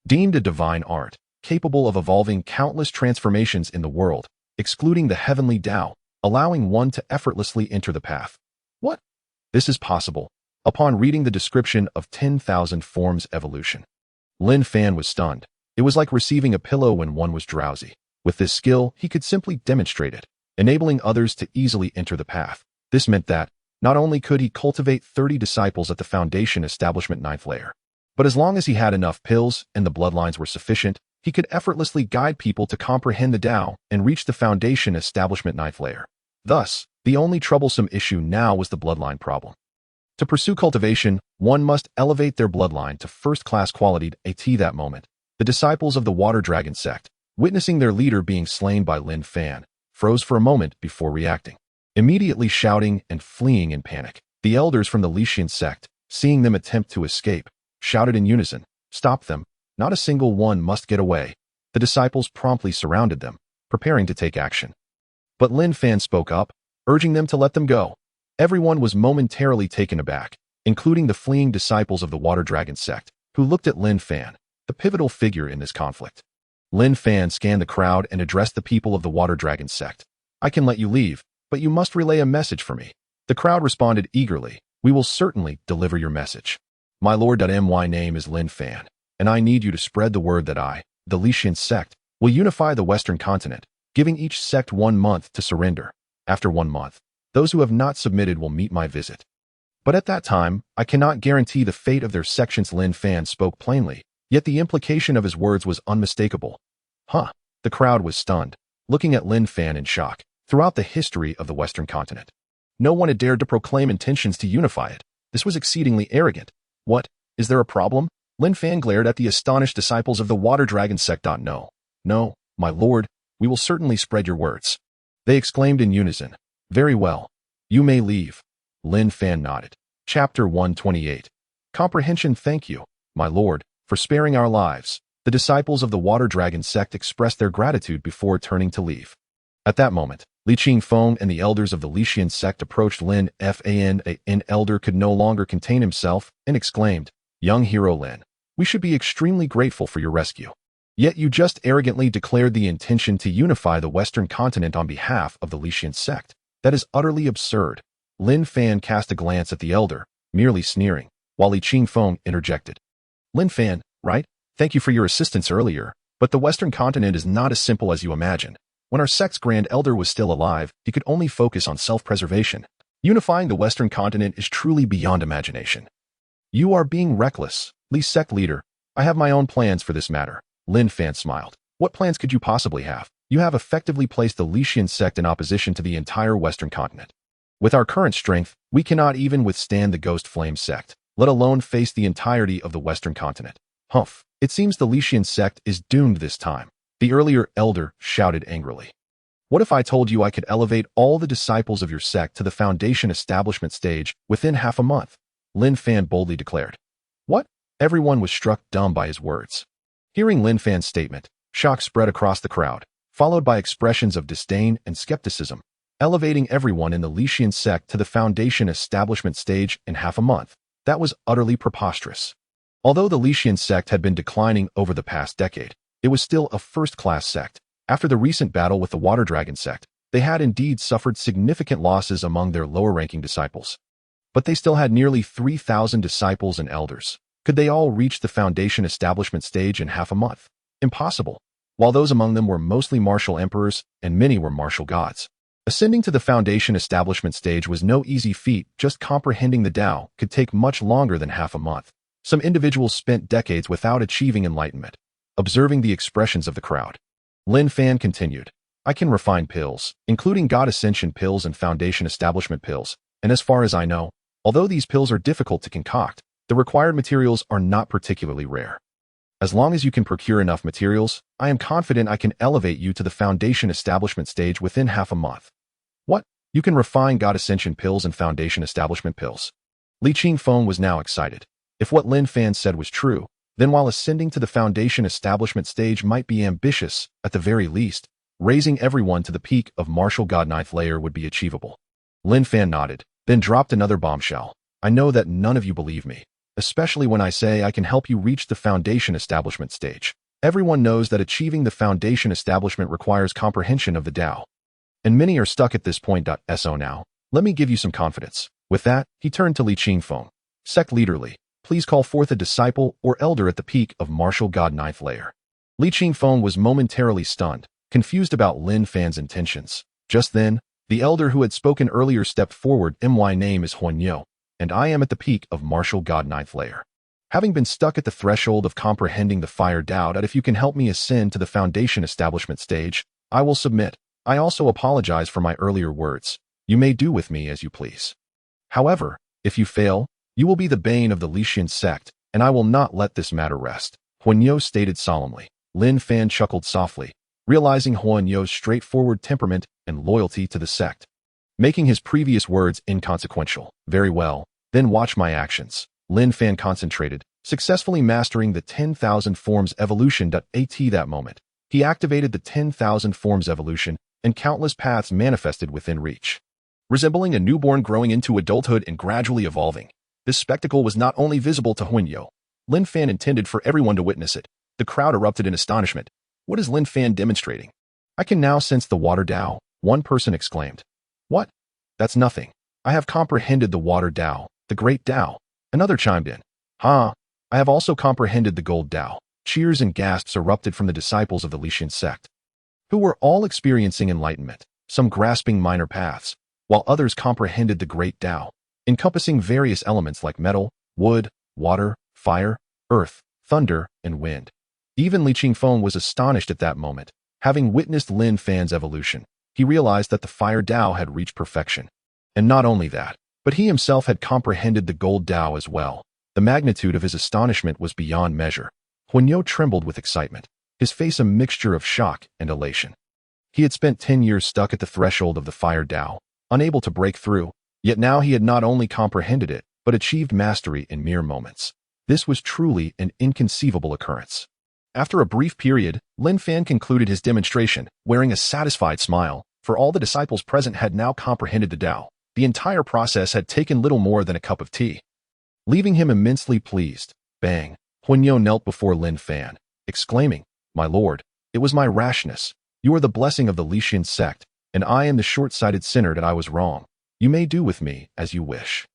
Deemed a divine art, capable of evolving countless transformations in the world, excluding the heavenly Tao, allowing one to effortlessly enter the path. What? This is possible. Upon reading the description of 10,000 Forms Evolution, Lin Fan was stunned. It was like receiving a pillow when one was drowsy. With this skill, he could simply demonstrate it, enabling others to easily enter the path. This meant that, not only could he cultivate 30 disciples at the Foundation Establishment 9th layer, but as long as he had enough pills and the bloodlines were sufficient, he could effortlessly guide people to comprehend the Tao and reach the Foundation Establishment 9th layer. Thus, the only troublesome issue now was the bloodline problem. To pursue cultivation, one must elevate their bloodline to first-class quality. At that moment, the disciples of the Water Dragon sect, witnessing their leader being slain by Lin Fan, froze for a moment before reacting, immediately shouting and fleeing in panic. The elders from the Lixian sect, seeing them attempt to escape, shouted in unison, "Stop them, not a single one must get away." The disciples promptly surrounded them, preparing to take action. But Lin Fan spoke up, urging them to let them go. Everyone was momentarily taken aback, including the fleeing disciples of the Water Dragon sect, who looked at Lin Fan, the pivotal figure in this conflict. Lin Fan scanned the crowd and addressed the people of the Water Dragon sect. "I can let you leave, but you must relay a message for me." The crowd responded eagerly, "We will certainly deliver your message. My lord. My name is Lin Fan, and I need you to spread the word that I, the Lixian sect, will unify the Western continent, giving each sect 1 month to surrender. After 1 month, those who have not submitted will meet my visit. But at that time, I cannot guarantee the fate of their sections." Lin Fan spoke plainly, yet the implication of his words was unmistakable. Huh? The crowd was stunned, looking at Lin Fan in shock. Throughout the history of the Western continent, no one had dared to proclaim intentions to unify it. This was exceedingly arrogant. What? Is there a problem? Lin Fan glared at the astonished disciples of the Water Dragon sect. No, my lord, we will certainly spread your words. They exclaimed in unison. Very well. You may leave. Lin Fan nodded. Chapter 128. Comprehension. Thank you, my lord, for sparing our lives. The disciples of the Water Dragon sect expressed their gratitude before turning to leave. At that moment, Li Qingfeng and the elders of the Lixian sect approached Lin Fan. An elder could no longer contain himself and exclaimed, "Young hero Lin, we should be extremely grateful for your rescue. Yet you just arrogantly declared the intention to unify the Western continent on behalf of the Lixian sect. That is utterly absurd." Lin Fan cast a glance at the elder, merely sneering, while Li Qingfeng interjected. "Lin Fan, right? Thank you for your assistance earlier, but the Western continent is not as simple as you imagine. When our sect's grand elder was still alive, he could only focus on self-preservation. Unifying the Western continent is truly beyond imagination." "You are being reckless, Li's sect leader. I have my own plans for this matter." Lin Fan smiled. "What plans could you possibly have? You have effectively placed the Lixian sect in opposition to the entire Western continent. With our current strength, we cannot even withstand the Ghost Flame sect, let alone face the entirety of the Western continent." "Humph. It seems the Lixian sect is doomed this time," the earlier elder shouted angrily. What if I told you I could elevate all the disciples of your sect to the foundation establishment stage within half a month? Lin Fan boldly declared. What? Everyone was struck dumb by his words. Hearing Lin Fan's statement, shock spread across the crowd, followed by expressions of disdain and skepticism. Elevating everyone in the Lixian sect to the foundation establishment stage in half a month. That was utterly preposterous. Although the Lixian sect had been declining over the past decade, it was still a first-class sect. After the recent battle with the Water Dragon sect, they had indeed suffered significant losses among their lower-ranking disciples. But they still had nearly 3,000 disciples and elders. Could they all reach the foundation establishment stage in half a month? Impossible. While those among them were mostly martial emperors and many were martial gods. Ascending to the foundation establishment stage was no easy feat. Just comprehending the Tao could take much longer than half a month. Some individuals spent decades without achieving enlightenment. Observing the expressions of the crowd, Lin Fan continued, I can refine pills, including God Ascension pills and foundation establishment pills, and as far as I know, although these pills are difficult to concoct, the required materials are not particularly rare. As long as you can procure enough materials, I am confident I can elevate you to the foundation establishment stage within half a month. What? You can refine God Ascension pills and foundation establishment pills? Li Qingfeng was now excited. If what Lin Fan said was true, then while ascending to the foundation establishment stage might be ambitious, at the very least, raising everyone to the peak of martial god 9th layer would be achievable. Lin Fan nodded, then dropped another bombshell. I know that none of you believe me, especially when I say I can help you reach the foundation establishment stage. Everyone knows that achieving the foundation establishment requires comprehension of the Tao. And many are stuck at this point. So now, let me give you some confidence. With that, he turned to Li Qingfeng. Sect leader Li, please call forth a disciple or elder at the peak of martial god 9th layer. Li Qingfeng was momentarily stunned, confused about Lin Fan's intentions. Just then, the elder who had spoken earlier stepped forward. My name is Huanyo, and I am at the peak of martial god 9th layer. Having been stuck at the threshold of comprehending the fire Tao, that if you can help me ascend to the foundation establishment stage, I will submit. I also apologize for my earlier words. You may do with me as you please. However, if you fail, you will be the bane of the Lixian sect, and I will not let this matter rest, Huanyo stated solemnly. Lin Fan chuckled softly, realizing Huanyo's straightforward temperament and loyalty to the sect, making his previous words inconsequential. Very well, then watch my actions. Lin Fan concentrated, successfully mastering the 10,000 forms evolution. At that moment, he activated the 10,000 forms evolution, and countless paths manifested within reach. Resembling a newborn growing into adulthood and gradually evolving, this spectacle was not only visible to Huanyo. Lin Fan intended for everyone to witness it. The crowd erupted in astonishment. What is Lin Fan demonstrating? I can now sense the water Tao, one person exclaimed. What? That's nothing. I have comprehended the water Tao, the great Tao. Another chimed in. I have also comprehended the gold Tao. Cheers and gasps erupted from the disciples of the Lixian sect, who were all experiencing enlightenment, some grasping minor paths, while others comprehended the great Tao, encompassing various elements like metal, wood, water, fire, earth, thunder, and wind. Even Li Qingfeng was astonished at that moment. Having witnessed Lin Fan's evolution, he realized that the fire Tao had reached perfection. And not only that, but he himself had comprehended the gold Tao as well. The magnitude of his astonishment was beyond measure. Huanyo trembled with excitement, his face a mixture of shock and elation. He had spent 10 years stuck at the threshold of the fire Tao, unable to break through, yet now he had not only comprehended it, but achieved mastery in mere moments. This was truly an inconceivable occurrence. After a brief period, Lin Fan concluded his demonstration, wearing a satisfied smile, for all the disciples present had now comprehended the Tao. The entire process had taken little more than a cup of tea. Leaving him immensely pleased, bang, Huanyo knelt before Lin Fan, exclaiming, My lord, it was my rashness. You are the blessing of the Lixian sect, and I am the short-sighted sinner that I was wrong. You may do with me as you wish.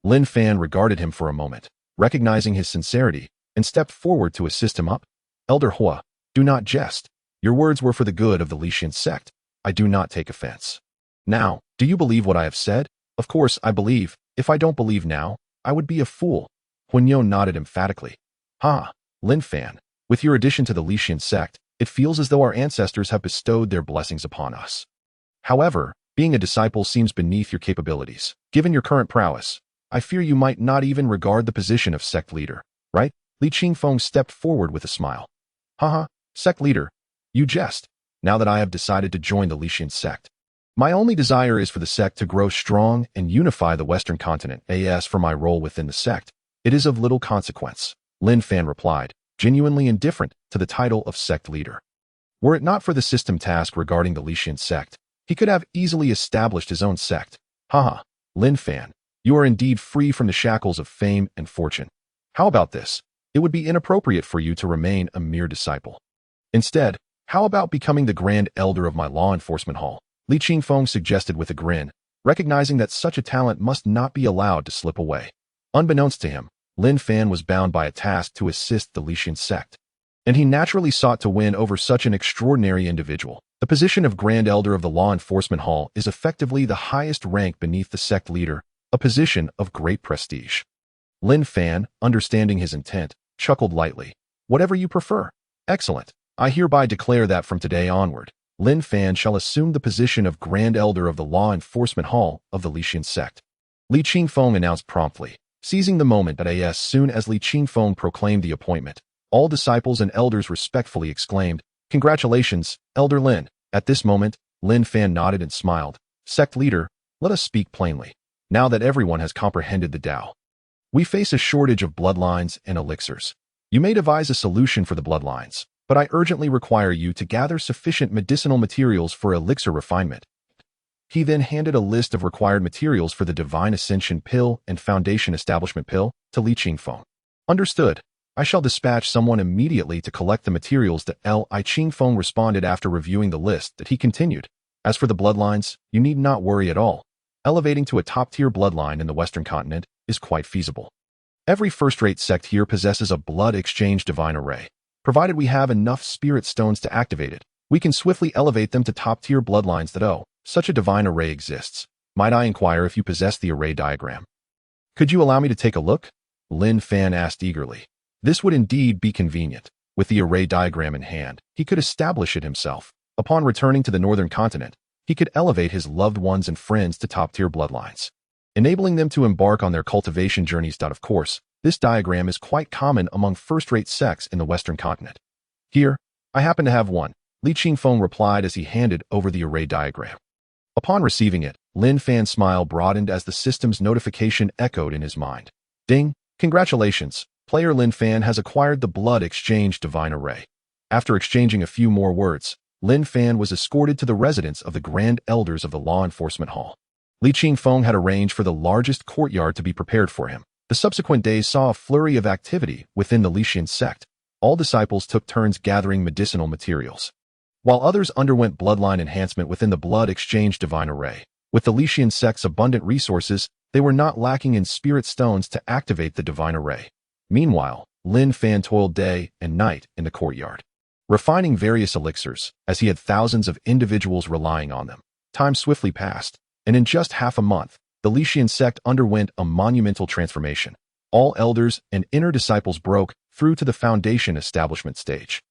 Lin Fan regarded him for a moment, recognizing his sincerity, and stepped forward to assist him up. Elder Hua, do not jest. Your words were for the good of the Lixian sect. I do not take offense. Now, do you believe what I have said? Of course, I believe. If I don't believe now, I would be a fool. Huanyo nodded emphatically. Lin Fan, with your addition to the Lixian sect, it feels as though our ancestors have bestowed their blessings upon us. However, being a disciple seems beneath your capabilities. Given your current prowess, I fear you might not even regard the position of sect leader, right? Li Qingfeng stepped forward with a smile. Sect leader. You jest. now that I have decided to join the Lixian sect. My only desire is for the sect to grow strong and unify the Western continent. As for my role within the sect, it is of little consequence, Lin Fan replied, genuinely indifferent to the title of sect leader. Were it not for the system task regarding the Lixian sect, he could have easily established his own sect. Haha, Lin Fan, you are indeed free from the shackles of fame and fortune. How about this? It would be inappropriate for you to remain a mere disciple. Instead, how about becoming the Grand Elder of my law enforcement hall? Li Qingfeng suggested with a grin, recognizing that such a talent must not be allowed to slip away. Unbeknownst to him, Lin Fan was bound by a task to assist the Lixian sect, and he naturally sought to win over such an extraordinary individual. The position of Grand Elder of the Law Enforcement Hall is effectively the highest rank beneath the sect leader, a position of great prestige. Lin Fan, understanding his intent, chuckled lightly. Whatever you prefer. Excellent. I hereby declare that from today onward, Lin Fan shall assume the position of Grand Elder of the Law Enforcement Hall of the Lixian sect. Li Qingfeng announced promptly, seizing the moment that as soon as Li Qingfeng proclaimed the appointment, all disciples and elders respectfully exclaimed, "Congratulations, Elder Lin." At this moment, Lin Fan nodded and smiled. Sect leader, let us speak plainly. Now that everyone has comprehended the Tao, we face a shortage of bloodlines and elixirs. You may devise a solution for the bloodlines, but I urgently require you to gather sufficient medicinal materials for elixir refinement. He then handed a list of required materials for the Divine Ascension Pill and Foundation Establishment Pill to Li Qingfeng. Understood. I shall dispatch someone immediately to collect the materials. Li Qingfeng responded after reviewing the list that he continued. As for the bloodlines, you need not worry at all. Elevating to a top-tier bloodline in the Western continent is quite feasible. Every first-rate sect here possesses a blood exchange divine array. Provided we have enough spirit stones to activate it, we can swiftly elevate them to top-tier bloodlines that such a divine array exists. Might I inquire if you possess the array diagram? Could you allow me to take a look? Lin Fan asked eagerly. This would indeed be convenient. With the array diagram in hand, he could establish it himself. Upon returning to the northern continent, he could elevate his loved ones and friends to top-tier bloodlines, enabling them to embark on their cultivation journeys. Of course, this diagram is quite common among first-rate sects in the Western continent. Here, I happen to have one, Li Qingfeng replied as he handed over the array diagram. Upon receiving it, Lin Fan's smile broadened as the system's notification echoed in his mind. Ding! Congratulations! Player Lin Fan has acquired the Blood Exchange Divine Array. After exchanging a few more words, Lin Fan was escorted to the residence of the Grand Elders of the Law Enforcement Hall. Li Qingfeng had arranged for the largest courtyard to be prepared for him. The subsequent days saw a flurry of activity within the Lixian sect. All disciples took turns gathering medicinal materials, while others underwent bloodline enhancement within the Blood Exchange Divine Array. With the Lixian sect's abundant resources, they were not lacking in spirit stones to activate the Divine Array. Meanwhile, Lin Fan toiled day and night in the courtyard, refining various elixirs, as he had thousands of individuals relying on them. Time swiftly passed, and in just half a month, the Lixian sect underwent a monumental transformation. All elders and inner disciples broke through to the foundation establishment stage.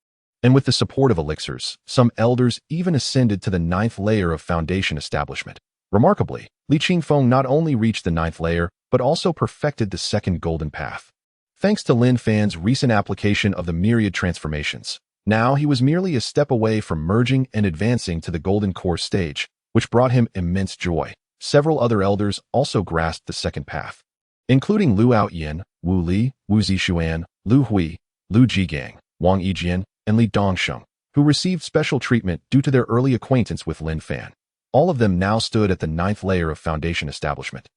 And with the support of elixirs, some elders even ascended to the 9th layer of foundation establishment. Remarkably, Li Qingfeng not only reached the 9th layer, but also perfected the 2nd golden path. Thanks to Lin Fan's recent application of the myriad transformations, now he was merely a step away from merging and advancing to the golden core stage, which brought him immense joy. Several other elders also grasped the 2nd path, including Lu Aoyin, Wu Li, Wu Zixuan, Lu Hui, Lu Jigang, Wang Yijian, and Li Dongsheng, who received special treatment due to their early acquaintance with Lin Fan. All of them now stood at the 9th layer of foundation establishment.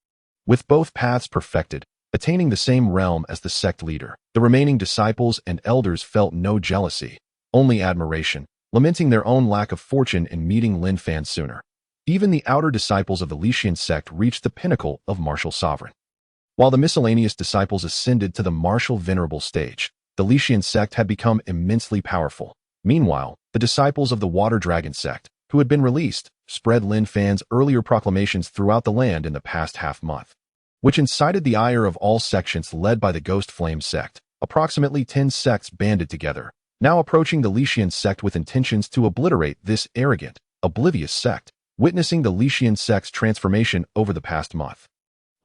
With both paths perfected, attaining the same realm as the sect leader, the remaining disciples and elders felt no jealousy, only admiration, lamenting their own lack of fortune in meeting Lin Fan sooner. Even the outer disciples of the Lixian sect reached the pinnacle of martial sovereign, while the miscellaneous disciples ascended to the martial venerable stage. The Lixian sect had become immensely powerful. Meanwhile, the disciples of the Water Dragon sect, who had been released, spread Lin Fan's earlier proclamations throughout the land in the past half-month, which incited the ire of all sections led by the Ghost Flame sect. Approximately 10 sects banded together, now approaching the Lixian sect with intentions to obliterate this arrogant, oblivious sect. Witnessing the Lixian sect's transformation over the past month,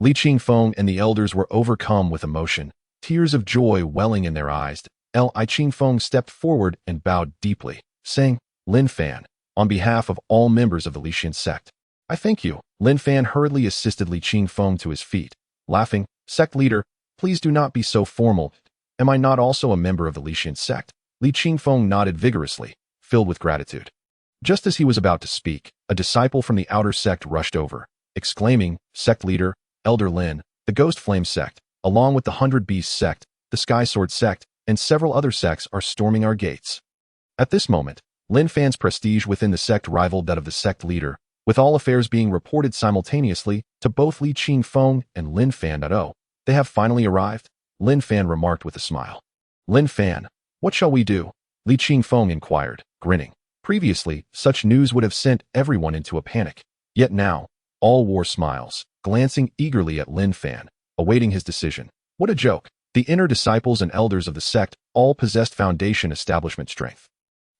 Li Qingfeng and the elders were overcome with emotion, tears of joy welling in their eyes. Li Qingfeng stepped forward and bowed deeply, saying, "Lin Fan, on behalf of all members of the Lixian sect. I thank you. Lin Fan hurriedly assisted Li Qingfeng to his feet. Laughing, sect leader, please do not be so formal. Am I not also a member of the Lixian sect? Li Qingfeng nodded vigorously, filled with gratitude. Just as he was about to speak, a disciple from the outer sect rushed over, exclaiming, Sect leader, Elder Lin, the Ghost Flame sect, along with the 100 Beasts sect, the Sky Sword sect, and several other sects are storming our gates. At this moment, Lin Fan's prestige within the sect rivaled that of the sect leader, with all affairs being reported simultaneously to both Li Qingfeng and Lin Fan. Oh, they have finally arrived? Lin Fan remarked with a smile. Lin Fan, what shall we do? Li Qingfeng inquired, grinning. Previously, such news would have sent everyone into a panic. Yet now, all wore smiles, glancing eagerly at Lin Fan, awaiting his decision. What a joke! The inner disciples and elders of the sect all possessed foundation establishment strength.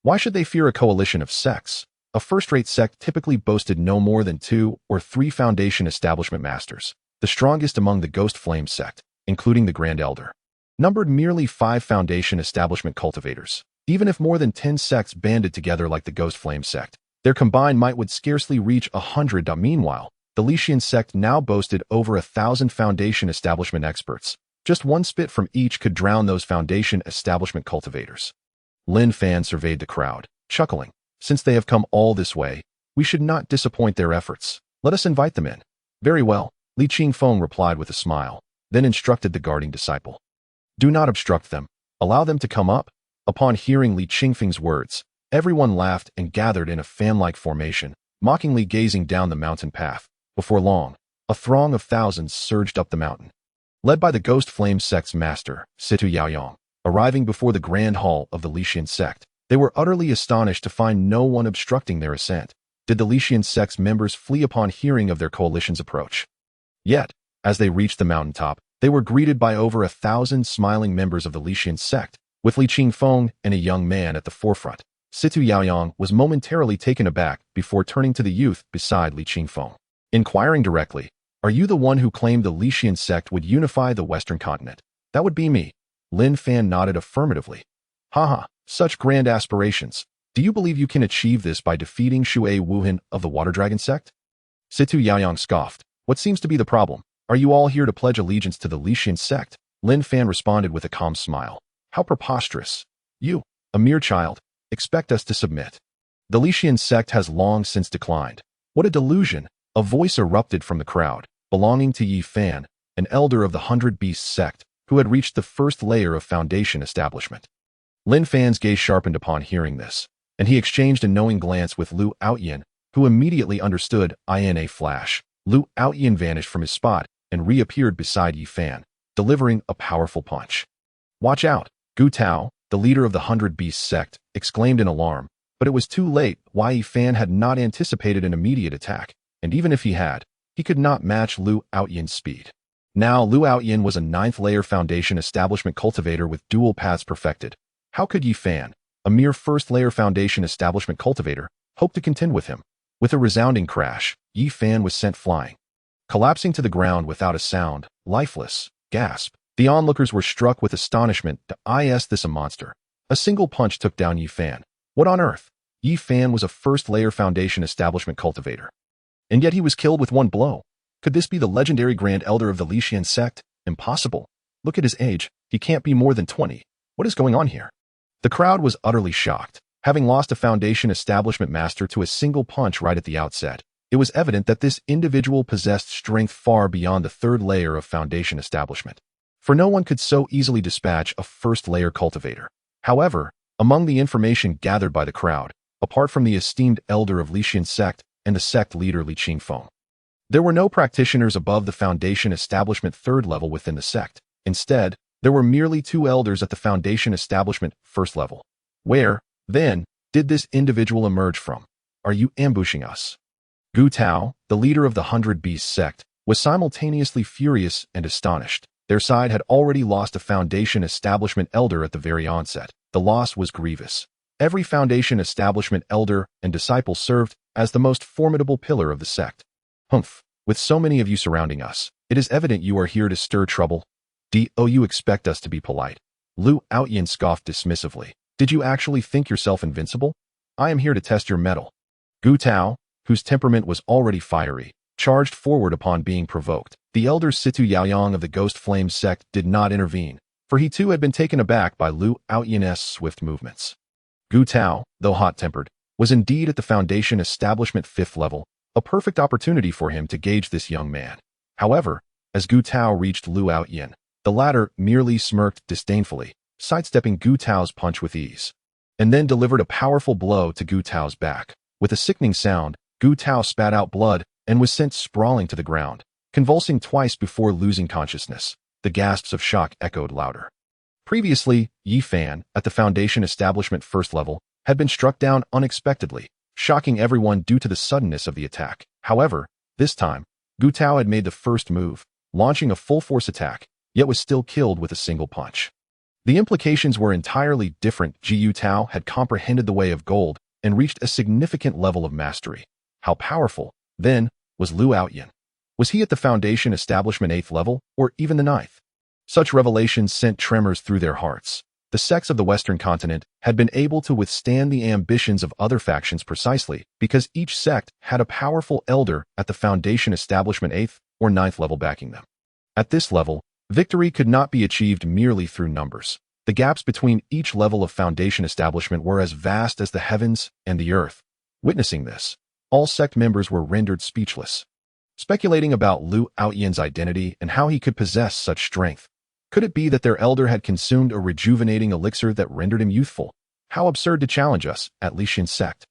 Why should they fear a coalition of sects? A first-rate sect typically boasted no more than 2 or 3 foundation establishment masters. The strongest among the Ghost Flame sect, including the Grand Elder, numbered merely 5 foundation establishment cultivators. Even if more than 10 sects banded together like the Ghost Flame sect, their combined might would scarcely reach 100. Meanwhile, the Lixian sect now boasted over 1,000 foundation establishment experts. Just one spit from each could drown those foundation establishment cultivators. Lin Fan surveyed the crowd, chuckling. Since they have come all this way, we should not disappoint their efforts. Let us invite them in. Very well, Li Qingfeng replied with a smile, then instructed the guarding disciple. Do not obstruct them. Allow them to come up. Upon hearing Li Qingfeng's words, everyone laughed and gathered in a fan-like formation, mockingly gazing down the mountain path. Before long, a throng of thousands surged up the mountain. Led by the Ghost Flame sect's master, Situ Yaoyong, arriving before the grand hall of the Lixian sect, they were utterly astonished to find no one obstructing their ascent. Did the Lixian sect's members flee upon hearing of their coalition's approach? Yet, as they reached the mountaintop, they were greeted by over 1,000 smiling members of the Lixian sect, with Li Qingfeng and a young man at the forefront. Situ Yaoyong was momentarily taken aback before turning to the youth beside Li Qingfeng, inquiring directly, Are you the one who claimed the Lixian sect would unify the Western continent? That would be me. Lin Fan nodded affirmatively. Haha, such grand aspirations. Do you believe you can achieve this by defeating Shui Wuhan of the Water Dragon sect? Situ Yaoyong scoffed. What seems to be the problem? Are you all here to pledge allegiance to the Lixian sect? Lin Fan responded with a calm smile. How preposterous. You, a mere child, expect us to submit. The Lixian sect has long since declined. What a delusion. A voice erupted from the crowd, belonging to Yi Fan, an elder of the 100 Beasts sect, who had reached the first layer of foundation establishment. Lin Fan's gaze sharpened upon hearing this, and he exchanged a knowing glance with Lu Outyin, who immediately understood in a flash. Lu Outyin vanished from his spot and reappeared beside Yi Fan, delivering a powerful punch. Watch out! Gu Tao, the leader of the 100 Beasts sect, exclaimed in alarm, but it was too late. Yi Fan had not anticipated an immediate attack, and even if he had, he could not match Lu Outyin's speed. Now Lu Outyin was a 9th-layer foundation establishment cultivator with dual paths perfected. How could Yi Fan, a mere 1st-layer foundation establishment cultivator, hope to contend with him? With a resounding crash, Yi Fan was sent flying, collapsing to the ground without a sound, lifeless. Gasp. The onlookers were struck with astonishment. Is this a monster? A single punch took down Yi Fan. What on earth? Yi Fan was a 1st-layer foundation establishment cultivator, and yet he was killed with one blow. Could this be the legendary Grand Elder of the Lixian sect? Impossible. Look at his age. He can't be more than 20. What is going on here? The crowd was utterly shocked. Having lost a foundation establishment master to a single punch right at the outset, it was evident that this individual possessed strength far beyond the 3rd layer of foundation establishment. For no one could so easily dispatch a 1st-layer cultivator. However, among the information gathered by the crowd, apart from the esteemed elder of Lixian sect and the sect leader Li Qingfeng, there were no practitioners above the foundation establishment 3rd level within the sect. Instead, there were merely 2 elders at the foundation establishment 1st level. Where, then, did this individual emerge from? Are you ambushing us? Gu Tao, the leader of the 100 Beasts sect, was simultaneously furious and astonished. Their side had already lost a foundation establishment elder at the very onset. The loss was grievous. Every foundation establishment elder and disciple served as the most formidable pillar of the sect. Humph, with so many of you surrounding us, it is evident you are here to stir trouble. You expect us to be polite. Lu Outyin scoffed dismissively. Did you actually think yourself invincible? I am here to test your mettle. Gu Tao, whose temperament was already fiery, charged forward upon being provoked. The elder Situ Yaoyang of the Ghost Flame sect did not intervene, for he too had been taken aback by Lu Aoyan's swift movements. Gu Tao, though hot-tempered, was indeed at the Foundation Establishment 5th level, a perfect opportunity for him to gauge this young man. However, as Gu Tao reached Lu Aoyan, the latter merely smirked disdainfully, sidestepping Gu Tao's punch with ease, and then delivered a powerful blow to Gu Tao's back. With a sickening sound, Gu Tao spat out blood and was sent sprawling to the ground, convulsing twice before losing consciousness. The gasps of shock echoed louder. Previously, Lin Fan, at the Foundation Establishment 1st level, had been struck down unexpectedly, shocking everyone due to the suddenness of the attack. However, this time, Gu Tao had made the first move, launching a full-force attack, yet was still killed with a single punch. The implications were entirely different. Gu Tao had comprehended the way of gold and reached a significant level of mastery. How powerful, then, was Lu Aoyan? Was he at the Foundation Establishment 8th level, or even the 9th? Such revelations sent tremors through their hearts. The sects of the Western continent had been able to withstand the ambitions of other factions precisely because each sect had a powerful elder at the Foundation Establishment 8th or 9th level backing them. At this level, victory could not be achieved merely through numbers. The gaps between each level of Foundation establishment were as vast as the heavens and the earth. Witnessing this, all sect members were rendered speechless, speculating about Lu Aoyan's identity and how he could possess such strength. Could it be that their elder had consumed a rejuvenating elixir that rendered him youthful? How absurd to challenge us, at Lishan sect.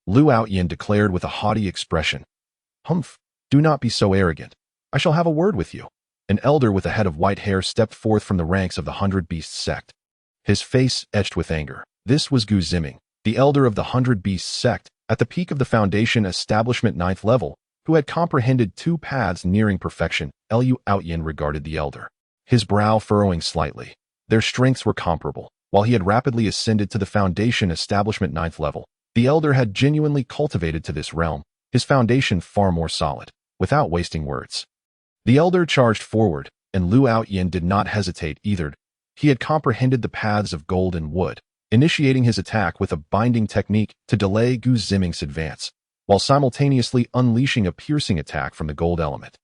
Lu Aoyan declared with a haughty expression. Humph, do not be so arrogant. I shall have a word with you. An elder with a head of white hair stepped forth from the ranks of the 100 Beasts sect. His face etched with anger. This was Gu Ziming, the elder of the 100 Beasts sect, at the peak of the Foundation Establishment 9th level, who had comprehended two paths nearing perfection. Lu Aoyan regarded the elder, his brow furrowing slightly. Their strengths were comparable. While he had rapidly ascended to the Foundation Establishment 9th level, the elder had genuinely cultivated to this realm, his foundation far more solid. Without wasting words, the elder charged forward, and Lu Aoyan did not hesitate either. He had comprehended the paths of gold and wood, initiating his attack with a binding technique to delay Gu Ziming's advance, while simultaneously unleashing a piercing attack from the gold element.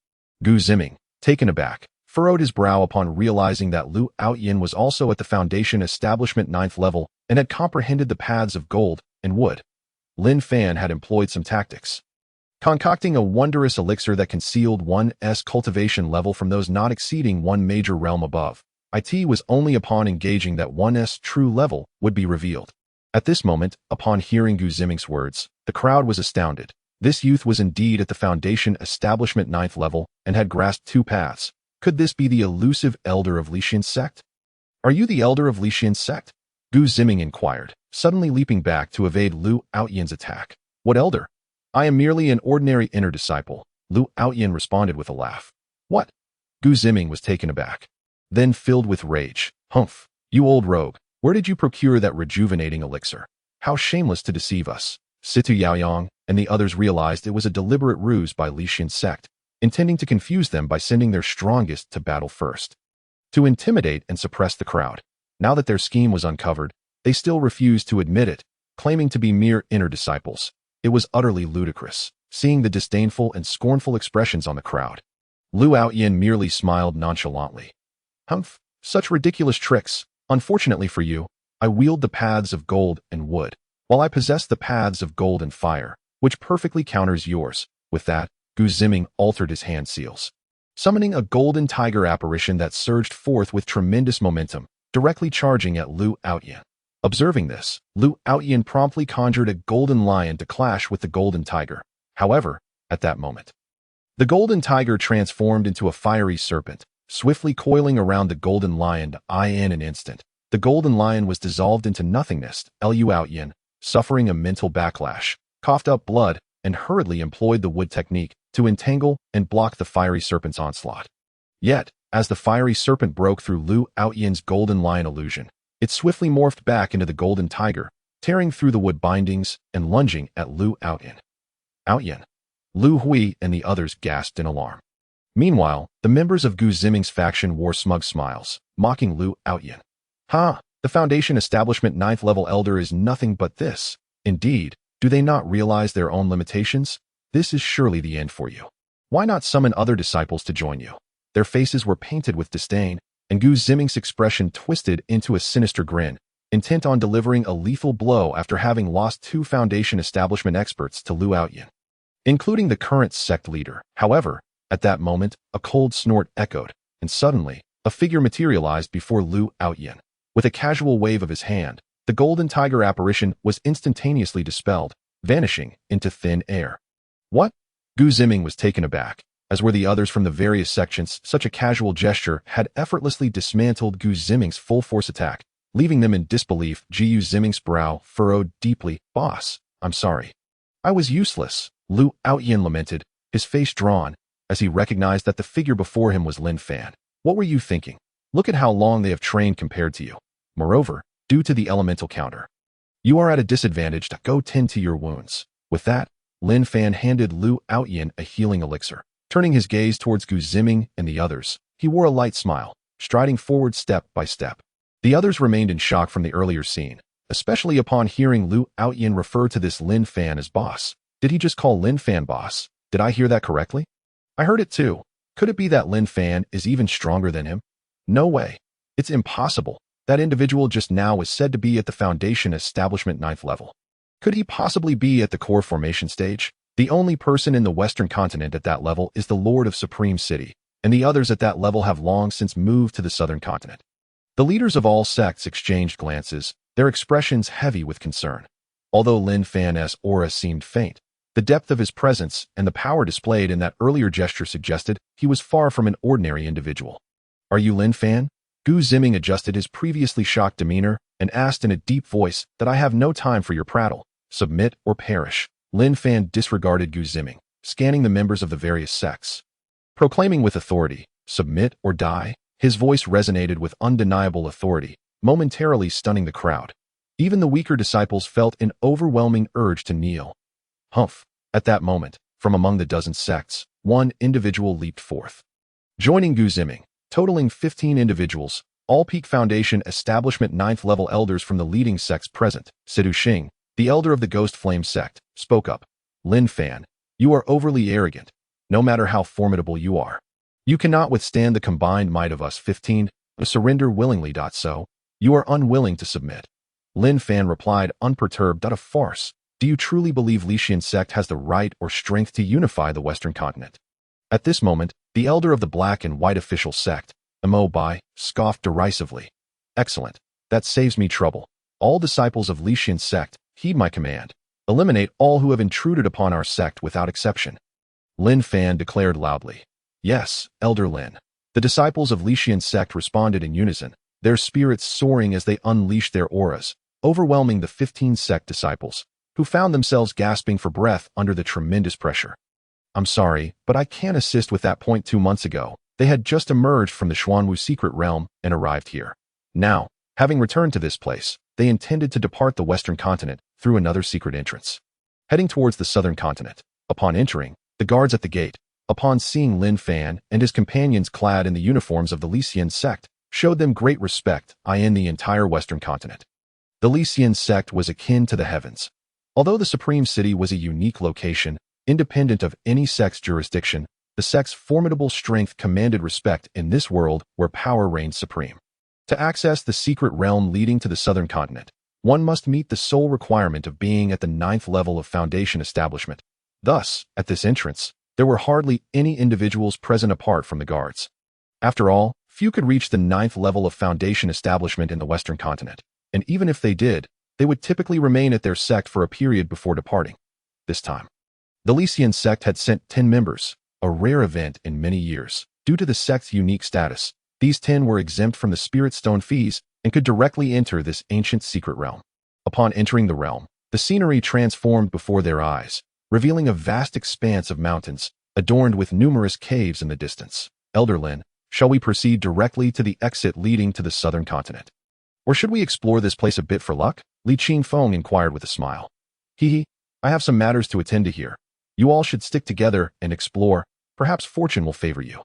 Gu Ziming, taken aback, furrowed his brow upon realizing that Lu Aoyan was also at the Foundation Establishment 9th level and had comprehended the paths of gold and wood. Lin Fan had employed some tactics, concocting a wondrous elixir that concealed one's cultivation level from those not exceeding one major realm above. It was only upon engaging that one's true level would be revealed. At this moment, upon hearing Gu Ziming's words, the crowd was astounded. This youth was indeed at the Foundation Establishment 9th level and had grasped two paths. Could this be the elusive elder of Lishan's sect? Are you the elder of Lishan's sect? Gu Ziming inquired, suddenly leaping back to evade Lu Aoyan's attack. What elder? I am merely an ordinary inner disciple, Lu Aoyan responded with a laugh. What? Gu Ziming was taken aback, then filled with rage. Humph, you old rogue, where did you procure that rejuvenating elixir? How shameless to deceive us. Situ Yaoyang and the others realized it was a deliberate ruse by Lishan's sect, intending to confuse them by sending their strongest to battle first, to intimidate and suppress the crowd. Now that their scheme was uncovered, they still refused to admit it, claiming to be mere inner disciples. It was utterly ludicrous, seeing the disdainful and scornful expressions on the crowd. Lu Aoyan merely smiled nonchalantly. Humph, such ridiculous tricks. Unfortunately for you, I wield the paths of gold and wood, while I possess the paths of gold and fire, which perfectly counters yours. With that, Gu Ziming altered his hand seals, summoning a golden tiger apparition that surged forth with tremendous momentum, directly charging at Lu Aoyan. Observing this, Lu Aoyan promptly conjured a golden lion to clash with the golden tiger. However, at that moment, the golden tiger transformed into a fiery serpent, swiftly coiling around the golden lion. In an instant, the golden lion was dissolved into nothingness. Lu Aoyan, suffering a mental backlash, coughed up blood and hurriedly employed the wood technique to entangle and block the fiery serpent's onslaught. Yet, as the fiery serpent broke through Lu Aoyan's golden lion illusion, it swiftly morphed back into the golden tiger, tearing through the wood bindings and lunging at Lu Aoyan. Aoyan, Lu Hui and the others gasped in alarm. Meanwhile, the members of Gu Ziming's faction wore smug smiles, mocking Lu Aoyan. Ha! The Foundation Establishment 9th level elder is nothing but this. Indeed, Do they not realize their own limitations? This is surely the end for you. Why not summon other disciples to join you? Their faces were painted with disdain, and Gu Ziming's expression twisted into a sinister grin, intent on delivering a lethal blow after having lost 2 Foundation establishment experts to Liu Outyin, including the current sect leader. However, at that moment, a cold snort echoed, and suddenly, a figure materialized before Liu Outyin. With a casual wave of his hand, the golden tiger apparition was instantaneously dispelled, vanishing into thin air. What? Gu Ziming was taken aback, as were the others from the various sections. Such a casual gesture had effortlessly dismantled Gu Ziming's full-force attack, leaving them in disbelief. Gu Ziming's brow furrowed deeply. Boss, I'm sorry. I was useless, Liu Outyin lamented, his face drawn, as he recognized that the figure before him was Lin Fan. What were you thinking? Look at how long they have trained compared to you. Moreover, due to the elemental counter, you are at a disadvantage. Go tend to your wounds. With that, Lin Fan handed Liu Outyin a healing elixir. Turning his gaze towards Gu Ziming and the others, he wore a light smile, striding forward step by step. The others remained in shock from the earlier scene, especially upon hearing Liu Outyin refer to this Lin Fan as boss. Did he just call Lin Fan boss? Did I hear that correctly? I heard it too. Could it be that Lin Fan is even stronger than him? No way. It's impossible. That individual just now is said to be at the Foundation Establishment 9th level. Could he possibly be at the core formation stage? The only person in the Western continent at that level is the Lord of Supreme City, and the others at that level have long since moved to the Southern continent. The leaders of all sects exchanged glances, their expressions heavy with concern. Although Lin Fan's aura seemed faint, the depth of his presence and the power displayed in that earlier gesture suggested he was far from an ordinary individual. Are you Lin Fan? Gu Ziming adjusted his previously shocked demeanor and asked in a deep voice that I have no time for your prattle. Submit or perish. Lin Fan disregarded Gu Ziming, scanning the members of the various sects. Proclaiming with authority, submit or die, his voice resonated with undeniable authority, momentarily stunning the crowd. Even the weaker disciples felt an overwhelming urge to kneel. Humph! At that moment, from among the dozen sects, one individual leaped forth. Joining Gu Ziming, totaling 15 individuals, all Peak Foundation Establishment 9th level elders from the leading sects present, Sidu Xing, the elder of the Ghost Flame sect, spoke up. Lin Fan, you are overly arrogant. No matter how formidable you are, you cannot withstand the combined might of us 15. Surrender willingly. So, you are unwilling to submit. Lin Fan replied unperturbed. A farce. Do you truly believe Lixian sect has the right or strength to unify the Western continent? At this moment, the elder of the black and white official sect, Mo Bai, scoffed derisively. Excellent. That saves me trouble. All disciples of Lixian sect, heed my command. Eliminate all who have intruded upon our sect without exception. Lin Fan declared loudly. Yes, Elder Lin. The disciples of Lixian sect responded in unison, their spirits soaring as they unleashed their auras, overwhelming the 15 sect disciples, who found themselves gasping for breath under the tremendous pressure. I'm sorry, but I can't assist with that. 2 months ago, they had just emerged from the Xuanwu secret realm and arrived here. Now, having returned to this place, they intended to depart the Western continent through another secret entrance, heading towards the Southern continent. Upon entering, the guards at the gate, upon seeing Lin Fan and his companions clad in the uniforms of the Lixian sect, showed them great respect in the entire Western continent. The Lixian sect was akin to the heavens. Although the Supreme City was a unique location, independent of any sect's jurisdiction, the sect's formidable strength commanded respect in this world where power reigned supreme. To access the secret realm leading to the Southern continent, one must meet the sole requirement of being at the 9th level of Foundation establishment. Thus, at this entrance, there were hardly any individuals present apart from the guards. After all, few could reach the 9th level of Foundation establishment in the Western continent, and even if they did, they would typically remain at their sect for a period before departing. This time, the Lixian sect had sent 10 members, a rare event in many years. Due to the sect's unique status, these 10 were exempt from the Spirit Stone fees and could directly enter this ancient secret realm. Upon entering the realm, the scenery transformed before their eyes, revealing a vast expanse of mountains, adorned with numerous caves in the distance. Elder Lin, shall we proceed directly to the exit leading to the Southern continent? Or should we explore this place a bit for luck? Li Qingfeng inquired with a smile. Hee, I have some matters to attend to here. You all should stick together and explore. Perhaps fortune will favor you.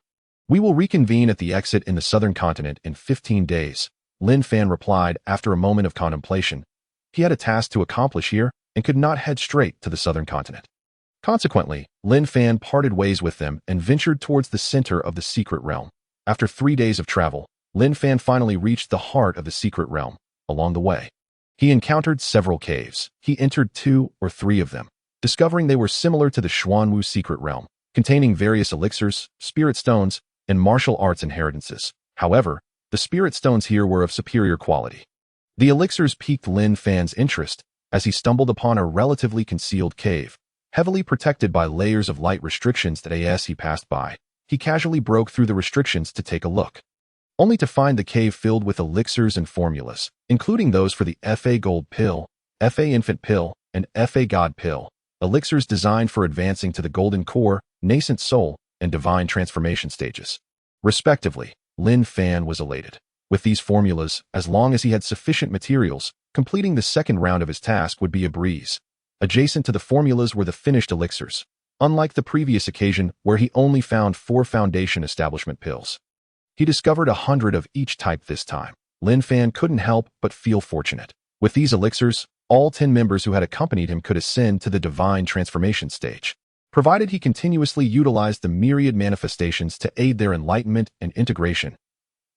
We will reconvene at the exit in the Southern continent in 15 days, Lin Fan replied after a moment of contemplation. He had a task to accomplish here, and could not head straight to the southern continent. Consequently, Lin Fan parted ways with them and ventured towards the center of the secret realm. After 3 days of travel, Lin Fan finally reached the heart of the secret realm. Along the way, he encountered several caves. He entered 2 or 3 of them, discovering they were similar to the Xuanwu secret realm, containing various elixirs, spirit stones, and martial arts inheritances. However, the spirit stones here were of superior quality. The elixirs piqued Lin Fan's interest as he stumbled upon a relatively concealed cave, heavily protected by layers of light restrictions that as he passed by, he casually broke through the restrictions to take a look, only to find the cave filled with elixirs and formulas, including those for the FA Gold Pill, FA Infant Pill, and FA God Pill, elixirs designed for advancing to the Golden Core, Nascent Soul, and Divine Transformation stages, respectively. Lin Fan was elated. With these formulas, as long as he had sufficient materials, completing the second round of his task would be a breeze. Adjacent to the formulas were the finished elixirs, unlike the previous occasion where he only found 4 foundation establishment pills. He discovered 100 of each type this time. Lin Fan couldn't help but feel fortunate. With these elixirs, all 10 members who had accompanied him could ascend to the Divine Transformation stage, provided he continuously utilized the myriad manifestations to aid their enlightenment and integration.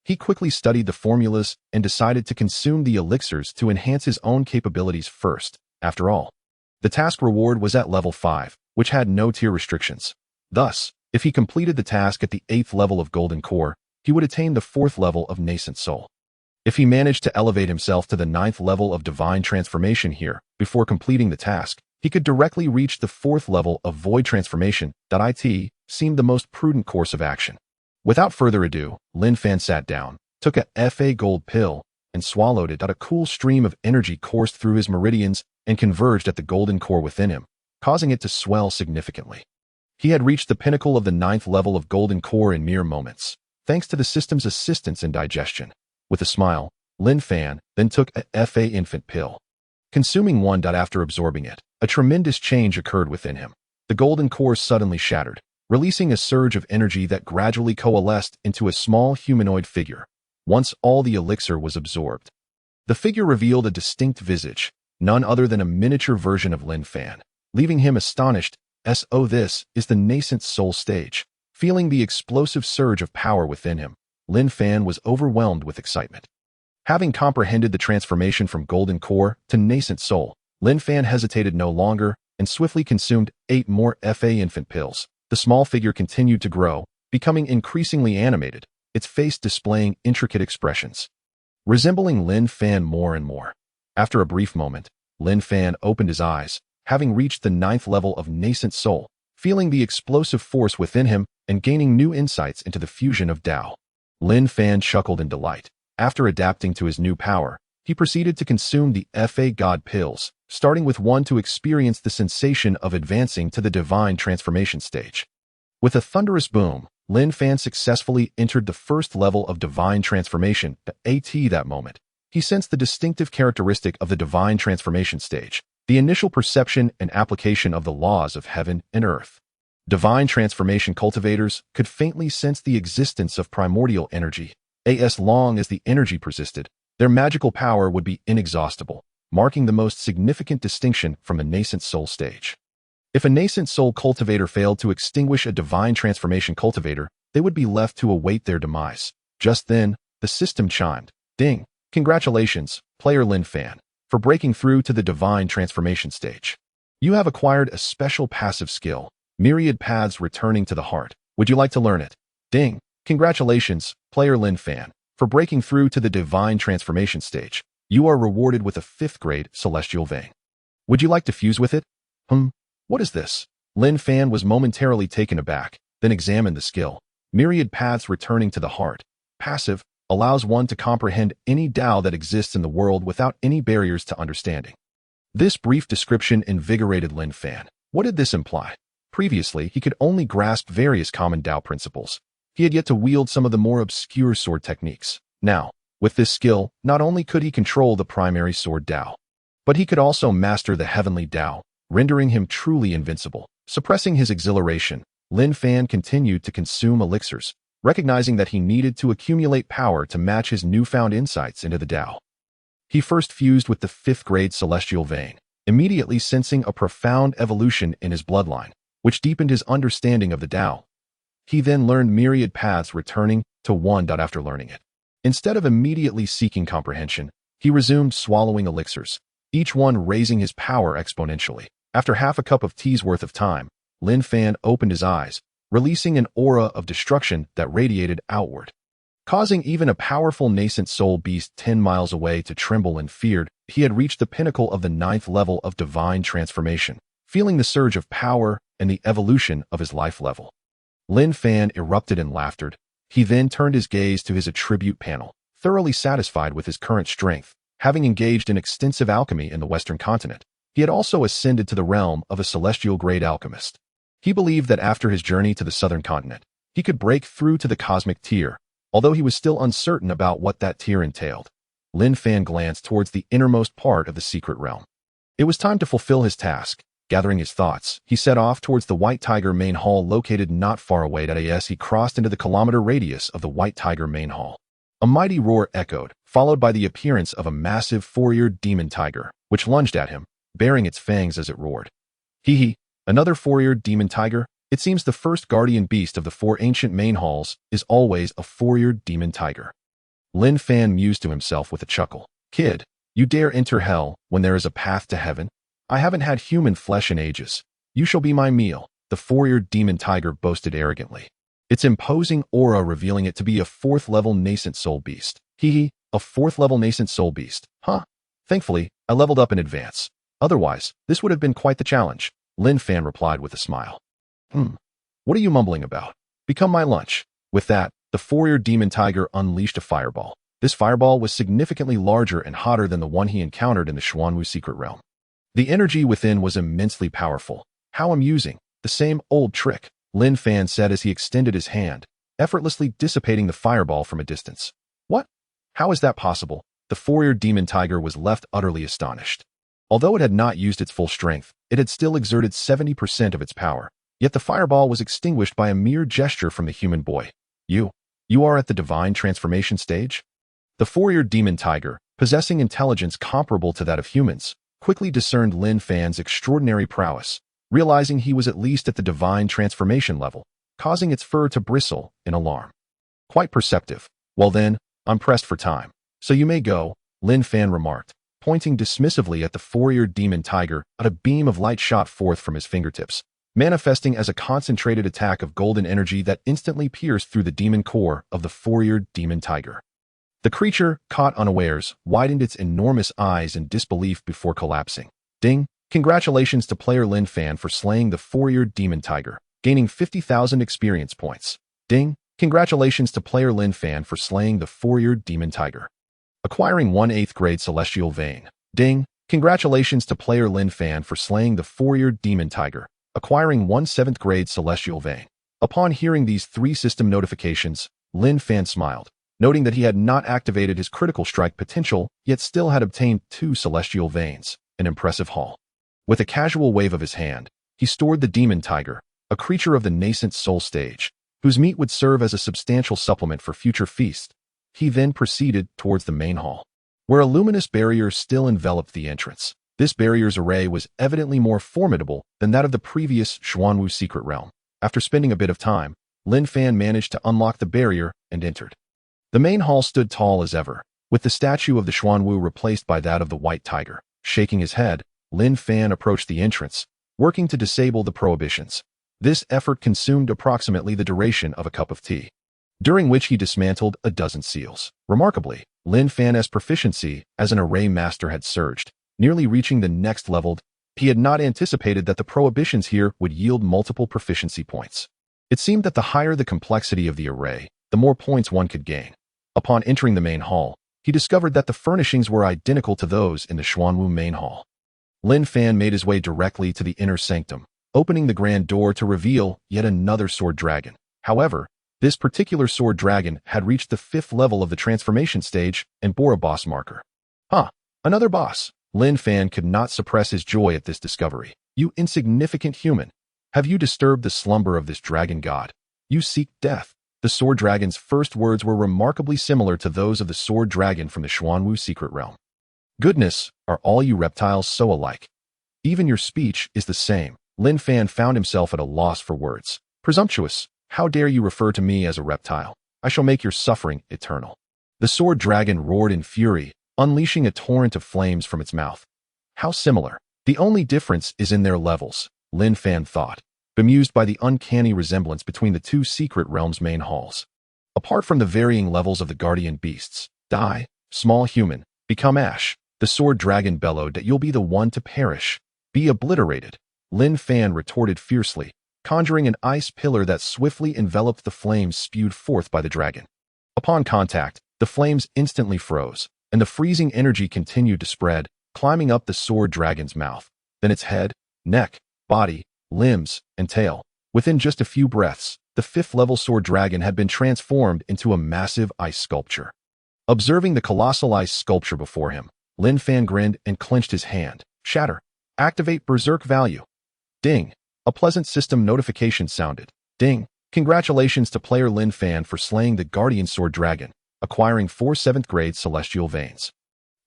He quickly studied the formulas and decided to consume the elixirs to enhance his own capabilities first. After all, the task reward was at level 5, which had no tier restrictions. Thus, if he completed the task at the 8th level of Golden Core, he would attain the 4th level of Nascent Soul. If he managed to elevate himself to the 9th level of Divine Transformation here, before completing the task, he could directly reach the 4th level of Void Transformation. It seemed the most prudent course of action. Without further ado, Lin Fan sat down, took a FA Gold Pill, and swallowed it. A cool stream of energy coursed through his meridians and converged at the Golden Core within him, causing it to swell significantly. He had reached the pinnacle of the 9th level of Golden Core in mere moments, thanks to the system's assistance in digestion. With a smile, Lin Fan then took a FA Infant Pill, consuming one. After absorbing it, a tremendous change occurred within him. The Golden Core suddenly shattered, releasing a surge of energy that gradually coalesced into a small humanoid figure. Once all the elixir was absorbed, the figure revealed a distinct visage, none other than a miniature version of Lin Fan, leaving him astonished. This is the Nascent Soul stage. Feeling the explosive surge of power within him, Lin Fan was overwhelmed with excitement. Having comprehended the transformation from Golden Core to Nascent Soul, Lin Fan hesitated no longer and swiftly consumed 8 more FA Infant Pills. The small figure continued to grow, becoming increasingly animated, its face displaying intricate expressions, resembling Lin Fan more and more. After a brief moment, Lin Fan opened his eyes, having reached the 9th level of Nascent Soul, feeling the explosive force within him and gaining new insights into the fusion of Tao. Lin Fan chuckled in delight. After adapting to his new power, he proceeded to consume the FA God Pills, starting with 1 to experience the sensation of advancing to the Divine Transformation stage. With a thunderous boom, Lin Fan successfully entered the 1st level of Divine Transformation. That moment, he sensed the distinctive characteristic of the Divine Transformation stage, the initial perception and application of the laws of heaven and earth. Divine Transformation cultivators could faintly sense the existence of primordial energy. As long as the energy persisted, their magical power would be inexhaustible, marking the most significant distinction from a Nascent Soul stage. If a Nascent Soul cultivator failed to extinguish a Divine Transformation cultivator, they would be left to await their demise. Just then, the system chimed. Ding! Congratulations, player Lin Fan, for breaking through to the Divine Transformation stage. You have acquired a special passive skill, Myriad Paths Returning to the Heart. Would you like to learn it? Ding! Congratulations, player Lin Fan, for breaking through to the Divine Transformation stage. You are rewarded with a 5th grade Celestial Vein. Would you like to fuse with it? What is this? Lin Fan was momentarily taken aback, then examined the skill. Myriad Paths Returning to the Heart. Passive, allows one to comprehend any Tao that exists in the world without any barriers to understanding. This brief description invigorated Lin Fan. What did this imply? Previously, he could only grasp various common Tao principles. He had yet to wield some of the more obscure sword techniques. Now, with this skill, not only could he control the primary sword Tao, but he could also master the heavenly Tao, rendering him truly invincible. Suppressing his exhilaration, Lin Fan continued to consume elixirs, recognizing that he needed to accumulate power to match his newfound insights into the Tao. He first fused with the 5th grade Celestial Vein, immediately sensing a profound evolution in his bloodline, which deepened his understanding of the Tao. He then learned myriad paths returning to one. After learning it, instead of immediately seeking comprehension, he resumed swallowing elixirs, each one raising his power exponentially. After half a cup of tea's worth of time, Lin Fan opened his eyes, releasing an aura of destruction that radiated outward, causing even a powerful nascent soul beast 10 miles away to tremble and feared. He had reached the pinnacle of the 9th level of divine transformation, feeling the surge of power and the evolution of his life level. Lin Fan erupted in laughter. He then turned his gaze to his attribute panel, thoroughly satisfied with his current strength. Having engaged in extensive alchemy in the Western continent, he had also ascended to the realm of a celestial-grade alchemist. He believed that after his journey to the Southern continent, he could break through to the cosmic tier, although he was still uncertain about what that tier entailed. Lin Fan glanced towards the innermost part of the secret realm. It was time to fulfill his task. Gathering his thoughts, he set off towards the White Tiger main hall located not far away. As he crossed into the kilometer radius of the White Tiger main hall, a mighty roar echoed, followed by the appearance of a massive four-eared demon tiger, which lunged at him, baring its fangs as it roared. Hee, another four-eared demon tiger? It seems the first guardian beast of the 4 ancient main halls is always a four-eared demon tiger. Lin Fan mused to himself with a chuckle. Kid, you dare enter hell when there is a path to heaven? I haven't had human flesh in ages. You shall be my meal, the four-eared demon tiger boasted arrogantly, its imposing aura revealing it to be a 4th-level nascent soul beast. A 4th-level nascent soul beast, huh? Thankfully, I leveled up in advance. Otherwise, this would have been quite the challenge, Lin Fan replied with a smile. What are you mumbling about? Become my lunch. With that, the four-eared demon tiger unleashed a fireball. This fireball was significantly larger and hotter than the one he encountered in the Xuanwu secret realm. The energy within was immensely powerful. How amusing. The same old trick, Lin Fan said as he extended his hand, effortlessly dissipating the fireball from a distance. What? How is that possible? The four-eared demon tiger was left utterly astonished. Although it had not used its full strength, it had still exerted 70% of its power. Yet the fireball was extinguished by a mere gesture from the human boy. You are at the divine transformation stage? The four-eared demon tiger, possessing intelligence comparable to that of humans, quickly discerned Lin Fan's extraordinary prowess, realizing he was at least at the divine transformation level, causing its fur to bristle in alarm. Quite perceptive. Well then, I'm pressed for time. So you may go, Lin Fan remarked, pointing dismissively at the four-eared demon tiger. A beam of light shot forth from his fingertips, manifesting as a concentrated attack of golden energy that instantly pierced through the demon core of the four-eared demon tiger. The creature, caught unawares, widened its enormous eyes in disbelief before collapsing. Ding! Congratulations to player Lin Fan for slaying the four-eared demon tiger, gaining 50,000 experience points. Ding! Congratulations to player Lin Fan for slaying the four-eared demon tiger, acquiring 1/8th grade celestial vein. Ding! Congratulations to player Lin Fan for slaying the four-eared demon tiger, acquiring 1/7th grade celestial vein. Upon hearing these 3 system notifications, Lin Fan smiled, noting that he had not activated his critical strike potential, yet still had obtained 2 celestial veins, an impressive haul. With a casual wave of his hand, he stored the demon tiger, a creature of the nascent soul stage, whose meat would serve as a substantial supplement for future feasts. He then proceeded towards the main hall, where a luminous barrier still enveloped the entrance. This barrier's array was evidently more formidable than that of the previous Xuanwu secret realm. After spending a bit of time, Lin Fan managed to unlock the barrier and entered. The main hall stood tall as ever, with the statue of the Xuanwu replaced by that of the White Tiger. Shaking his head, Lin Fan approached the entrance, working to disable the prohibitions. This effort consumed approximately the duration of a cup of tea, during which he dismantled a dozen seals. Remarkably, Lin Fan's proficiency as an array master had surged, nearly reaching the next level. He had not anticipated that the prohibitions here would yield multiple proficiency points. It seemed that the higher the complexity of the array, the more points one could gain. Upon entering the main hall, he discovered that the furnishings were identical to those in the Xuanwu main hall. Lin Fan made his way directly to the inner sanctum, opening the grand door to reveal yet another sword dragon. However, this particular sword dragon had reached the 5th level of the transformation stage and bore a boss marker. Another boss. Lin Fan could not suppress his joy at this discovery. You insignificant human. Have you disturbed the slumber of this dragon god? You seek death. The sword dragon's first words were remarkably similar to those of the sword dragon from the Xuanwu secret realm. Goodness, are all you reptiles so alike? Even your speech is the same. Lin Fan found himself at a loss for words. Presumptuous! How dare you refer to me as a reptile? I shall make your suffering eternal. The sword dragon roared in fury, unleashing a torrent of flames from its mouth. How similar. The only difference is in their levels, Lin Fan thought, bemused by the uncanny resemblance between the two secret realms' main halls. Apart from the varying levels of the guardian beasts, die, small human, become ash. The sword dragon bellowed that you'll be the one to perish. Be obliterated. Lin Fan retorted fiercely, conjuring an ice pillar that swiftly enveloped the flames spewed forth by the dragon. Upon contact, the flames instantly froze, and the freezing energy continued to spread, climbing up the sword dragon's mouth, then its head, neck, body, limbs, and tail. Within just a few breaths, the fifth-level sword dragon had been transformed into a massive ice sculpture. Observing the colossal ice sculpture before him, Lin Fan grinned and clenched his hand. Shatter. Activate berserk value. Ding. A pleasant system notification sounded. Ding. Congratulations to player Lin Fan for slaying the guardian sword dragon, acquiring 4 7th-grade celestial veins.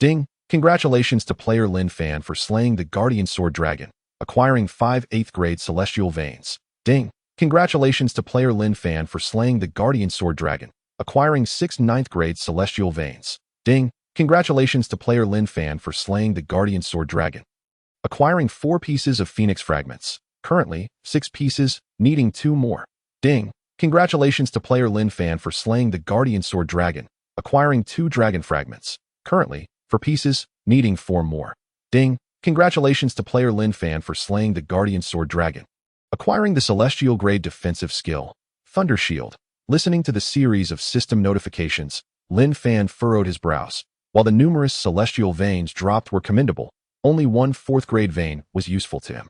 Ding. Congratulations to player Lin Fan for slaying the guardian sword dragon, acquiring 5 8th-grade celestial veins. Ding. Congratulations to player Lin Fan for slaying the guardian sword dragon, acquiring 6 9th-grade celestial veins. Ding. Congratulations to player Lin Fan for slaying the guardian sword dragon, acquiring 4 pieces of phoenix fragments. Currently, 6 pieces, needing 2 more. Ding. Congratulations to player Lin Fan for slaying the guardian sword dragon, acquiring 2 dragon fragments. Currently, 4 pieces, needing 4 more. Ding. Congratulations to player Lin Fan for slaying the guardian sword dragon, acquiring the celestial grade defensive skill, Thunder Shield. Listening to the series of system notifications, Lin Fan furrowed his brows. While the numerous celestial veins dropped were commendable, only 1 4th-grade vein was useful to him,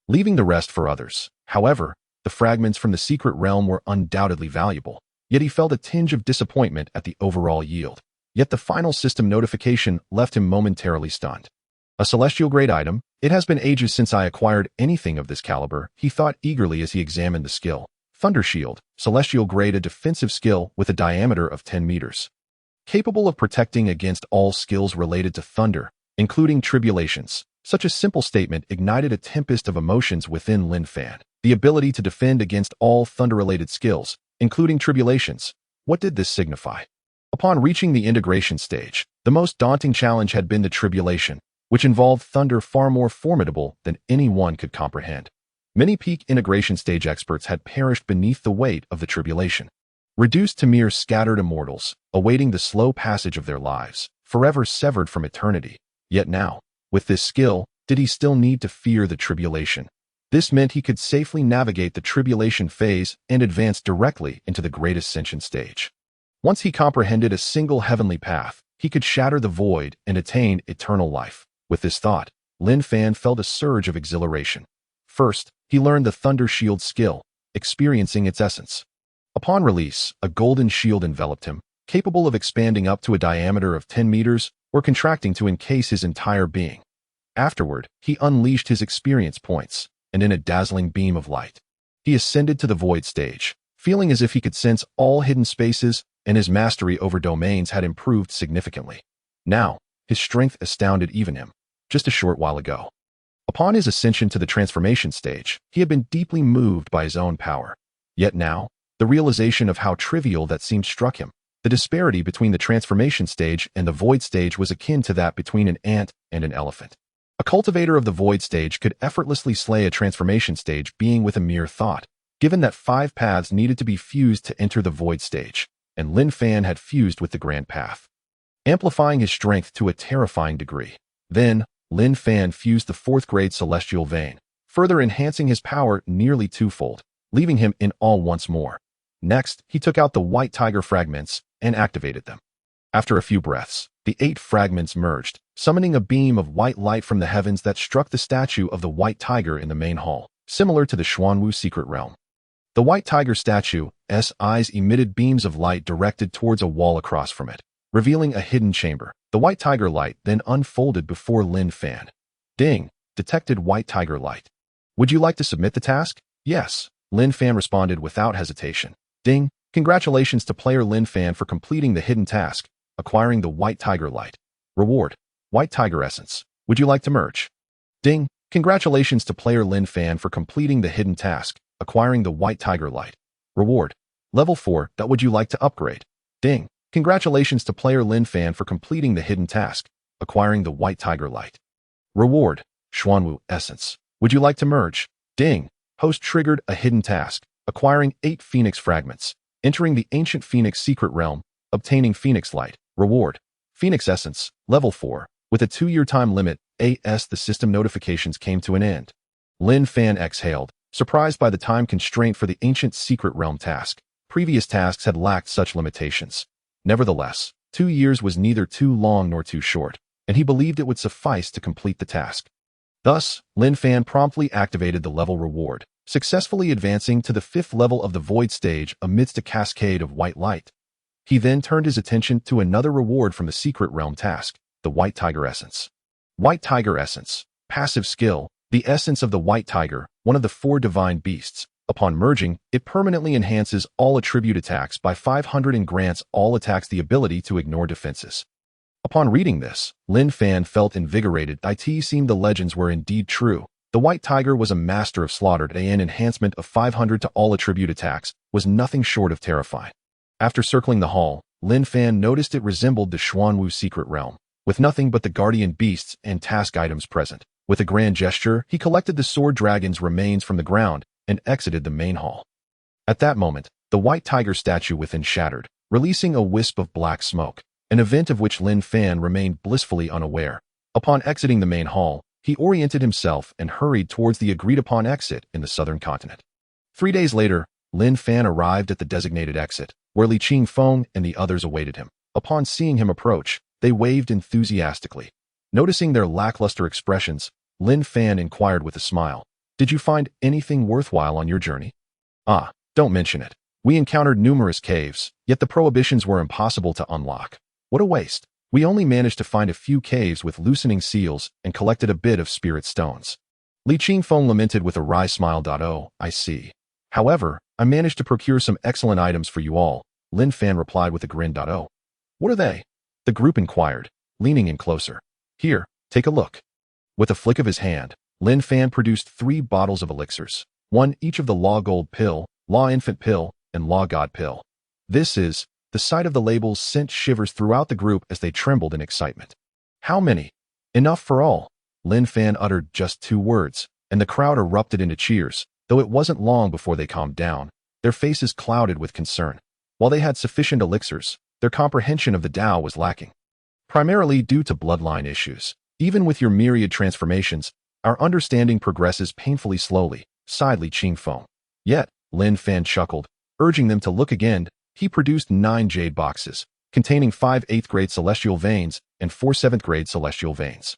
leaving the rest for others. However, the fragments from the secret realm were undoubtedly valuable, yet he felt a tinge of disappointment at the overall yield. Yet the final system notification left him momentarily stunned. A celestial grade item? It has been ages since I acquired anything of this caliber, he thought eagerly as he examined the skill. Thunder Shield, celestial grade, a defensive skill with a diameter of 10 meters. Capable of protecting against all skills related to thunder, including tribulations. Such a simple statement ignited a tempest of emotions within Lin Fan. The ability to defend against all thunder-related skills, including tribulations. What did this signify? Upon reaching the integration stage, the most daunting challenge had been the tribulation, which involved thunder far more formidable than anyone could comprehend. Many peak integration stage experts had perished beneath the weight of the tribulation, reduced to mere scattered immortals, awaiting the slow passage of their lives, forever severed from eternity. Yet now, with this skill, did he still need to fear the tribulation? This meant he could safely navigate the tribulation phase and advance directly into the great ascension stage. Once he comprehended a single heavenly path, he could shatter the void and attain eternal life. With this thought, Lin Fan felt a surge of exhilaration. First, he learned the Thunder Shield skill, experiencing its essence. Upon release, a golden shield enveloped him, capable of expanding up to a diameter of 10 meters or contracting to encase his entire being. Afterward, he unleashed his experience points, and in a dazzling beam of light, he ascended to the void stage, feeling as if he could sense all hidden spaces, and his mastery over domains had improved significantly. Now, his strength astounded even him, just a short while ago. Upon his ascension to the transformation stage, he had been deeply moved by his own power. Yet now, the realization of how trivial that seemed struck him. The disparity between the transformation stage and the void stage was akin to that between an ant and an elephant. A cultivator of the void stage could effortlessly slay a transformation stage being with a mere thought, given that 5 paths needed to be fused to enter the void stage, and Lin Fan had fused with the grand path, amplifying his strength to a terrifying degree. Then, Lin Fan fused the 4th-grade celestial vein, further enhancing his power nearly twofold, leaving him in awe once more. Next, he took out the white tiger fragments and activated them. After a few breaths, the 8 fragments merged, summoning a beam of white light from the heavens that struck the statue of the white tiger in the main hall, similar to the Xuanwu secret realm. The white tiger statue's eyes emitted beams of light directed towards a wall across from it, revealing a hidden chamber. The white tiger light then unfolded before Lin Fan. Ding! Detected white tiger light. Would you like to submit the task? Yes, Lin Fan responded without hesitation. Ding! Congratulations to player Lin Fan for completing the hidden task, acquiring the white tiger light. Reward: White Tiger Essence. Would you like to merge? Ding! Congratulations to player Lin Fan for completing the hidden task, acquiring the White Tiger Light. Reward. Level 4. That would you like to upgrade? Ding. Congratulations to player Lin Fan for completing the hidden task, acquiring the White Tiger Light. Reward. Xuanwu Essence. Would you like to merge? Ding. Host triggered a hidden task, acquiring 8 Phoenix Fragments, entering the Ancient Phoenix Secret Realm, obtaining Phoenix Light. Reward. Phoenix Essence. Level 4. With a 2-year time limit, the system notifications came to an end. Lin Fan exhaled, surprised by the time constraint for the Ancient Secret Realm task. Previous tasks had lacked such limitations. Nevertheless, 2 years was neither too long nor too short, and he believed it would suffice to complete the task. Thus, Lin Fan promptly activated the level reward, successfully advancing to the 5th level of the Void stage amidst a cascade of white light. He then turned his attention to another reward from the Secret Realm task, the White Tiger Essence. White Tiger Essence. Passive skill. The essence of the White Tiger, one of the 4 divine beasts. Upon merging, it permanently enhances all attribute attacks by 500 and grants all attacks the ability to ignore defenses. Upon reading this, Lin Fan felt invigorated. It seemed the legends were indeed true. The White Tiger was a master of slaughter, and an enhancement of 500 to all attribute attacks was nothing short of terrifying. After circling the hall, Lin Fan noticed it resembled the Xuanwu Secret Realm, with nothing but the guardian beasts and task items present. With a grand gesture, he collected the sword dragon's remains from the ground and exited the main hall. At that moment, the White Tiger statue within shattered, releasing a wisp of black smoke, an event of which Lin Fan remained blissfully unaware. Upon exiting the main hall, he oriented himself and hurried towards the agreed-upon exit in the southern continent. 3 days later, Lin Fan arrived at the designated exit, where Li Qingfeng and the others awaited him. Upon seeing him approach, they waved enthusiastically. Noticing their lackluster expressions, Lin Fan inquired with a smile, "Did you find anything worthwhile on your journey?" "Ah, don't mention it. We encountered numerous caves, yet the prohibitions were impossible to unlock. What a waste. We only managed to find a few caves with loosening seals and collected a bit of spirit stones." Li Qingfeng lamented with a wry smile. "Oh, I see. However, I managed to procure some excellent items for you all," Lin Fan replied with a grin. "Oh, what are they?" the group inquired, leaning in closer. "Here, take a look." With a flick of his hand, Lin Fan produced 3 bottles of elixirs, 1 each of the Law Gold Pill, Law Infant Pill, and Law God Pill. The sight of the labels sent shivers throughout the group as they trembled in excitement. "How many?" "Enough for all." Lin Fan uttered just 2 words, and the crowd erupted into cheers, though it wasn't long before they calmed down, their faces clouded with concern. While they had sufficient elixirs, their comprehension of the Tao was lacking. Primarily due to bloodline issues. "Even with your myriad transformations, our understanding progresses painfully slowly," sighed Li Qingfeng. Yet, Lin Fan chuckled, urging them to look again. He produced 9 jade boxes, containing 5 8th-grade celestial veins and 4 7th-grade celestial veins.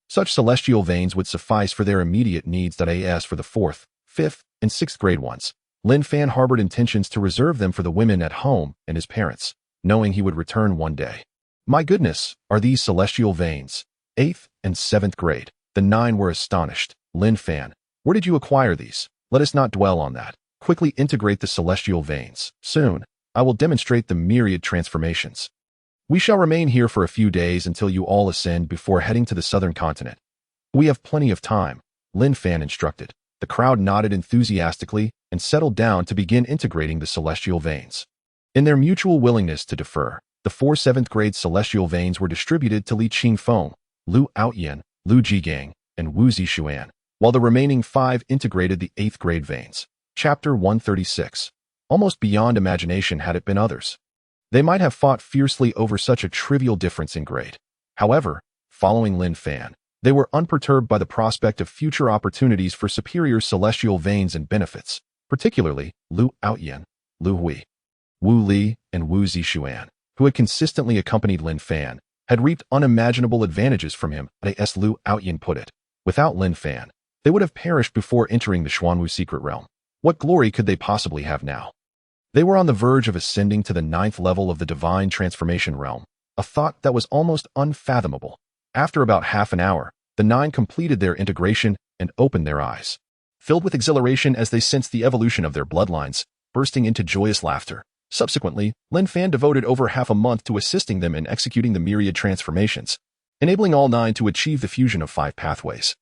Such celestial veins would suffice for their immediate needs. As for the 4th, 5th, and 6th-grade ones, Lin Fan harbored intentions to reserve them for the women at home and his parents, knowing he would return one day. "My goodness, are these celestial veins? 8th and 7th grade." The 9 were astonished. "Lin Fan, where did you acquire these?" "Let us not dwell on that. Quickly integrate the celestial veins. Soon, I will demonstrate the myriad transformations. We shall remain here for a few days until you all ascend before heading to the southern continent." "We have plenty of time," Lin Fan instructed. The crowd nodded enthusiastically and settled down to begin integrating the celestial veins. In their mutual willingness to defer, the 4 7th-grade celestial veins were distributed to Li Qingfeng, Lu Outyan, Lu Jigang, and Wu Zixuan, while the remaining 5 integrated the 8th-grade veins. Chapter 136. Almost beyond imagination had it been others. They might have fought fiercely over such a trivial difference in grade. However, following Lin Fan, they were unperturbed by the prospect of future opportunities for superior celestial veins and benefits, particularly Lu Outyan, Lu Hui, Wu Li, and Wu Zixuan, who had consistently accompanied Lin Fan, had reaped unimaginable advantages from him, as Lu Outyan put it. Without Lin Fan, they would have perished before entering the Xuanwu Secret Realm. What glory could they possibly have now? They were on the verge of ascending to the 9th level of the Divine Transformation Realm, a thought that was almost unfathomable. After about half an hour, the 9 completed their integration and opened their eyes, filled with exhilaration as they sensed the evolution of their bloodlines, bursting into joyous laughter. Subsequently, Lin Fan devoted over half a month to assisting them in executing the myriad transformations, enabling all 9 to achieve the fusion of 5 pathways.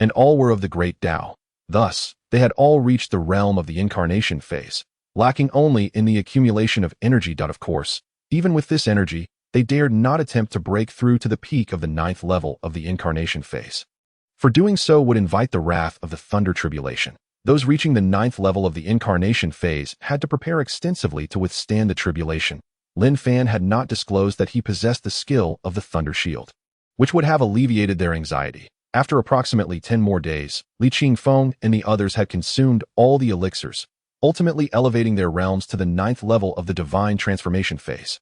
and all were of the great Tao. Thus, they had all reached the realm of the incarnation phase, lacking only in the accumulation of energy. Of course, even with this energy, they dared not attempt to break through to the peak of the 9th level of the incarnation phase. For doing so would invite the wrath of the thunder tribulation. Those reaching the 9th level of the incarnation phase had to prepare extensively to withstand the tribulation. Lin Fan had not disclosed that he possessed the skill of the thunder shield, which would have alleviated their anxiety. After approximately 10 more days, Li Qingfeng and the others had consumed all the elixirs, ultimately elevating their realms to the 9th level of the divine transformation phase.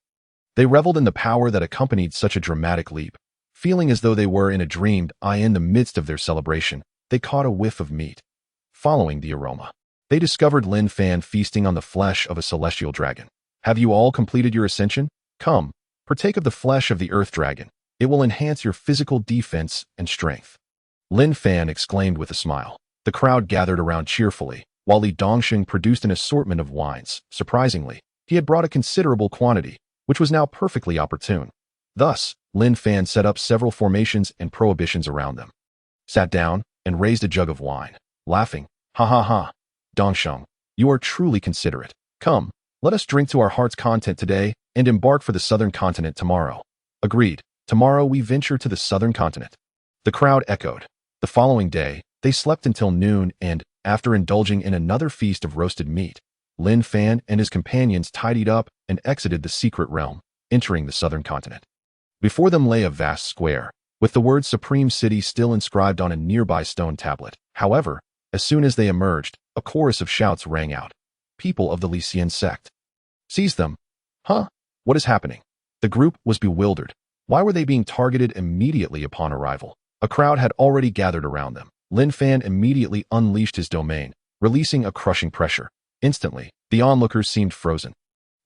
They reveled in the power that accompanied such a dramatic leap. Feeling as though they were in a dream, in the midst of their celebration, they caught a whiff of meat. Following the aroma, they discovered Lin Fan feasting on the flesh of a celestial dragon. Have you all completed your ascension? Come, partake of the flesh of the earth dragon. It will enhance your physical defense and strength. Lin Fan exclaimed with a smile. The crowd gathered around cheerfully, while Li Dongxing produced an assortment of wines. Surprisingly, he had brought a considerable quantity, which was now perfectly opportune. Thus, Lin Fan set up several formations and prohibitions around them, sat down, and raised a jug of wine, laughing. Ha ha ha. Dongsheng, you are truly considerate. Come, let us drink to our heart's content today and embark for the southern continent tomorrow. Agreed. Tomorrow we venture to the southern continent. The crowd echoed. The following day, they slept until noon and, after indulging in another feast of roasted meat, Lin Fan and his companions tidied up and exited the secret realm, entering the southern continent. Before them lay a vast square, with the word Supreme City still inscribed on a nearby stone tablet. However, as soon as they emerged, a chorus of shouts rang out. People of the Li Xian sect. Seize them. Huh? What is happening? The group was bewildered. Why were they being targeted immediately upon arrival? A crowd had already gathered around them. Lin Fan immediately unleashed his domain, releasing a crushing pressure. Instantly, the onlookers seemed frozen.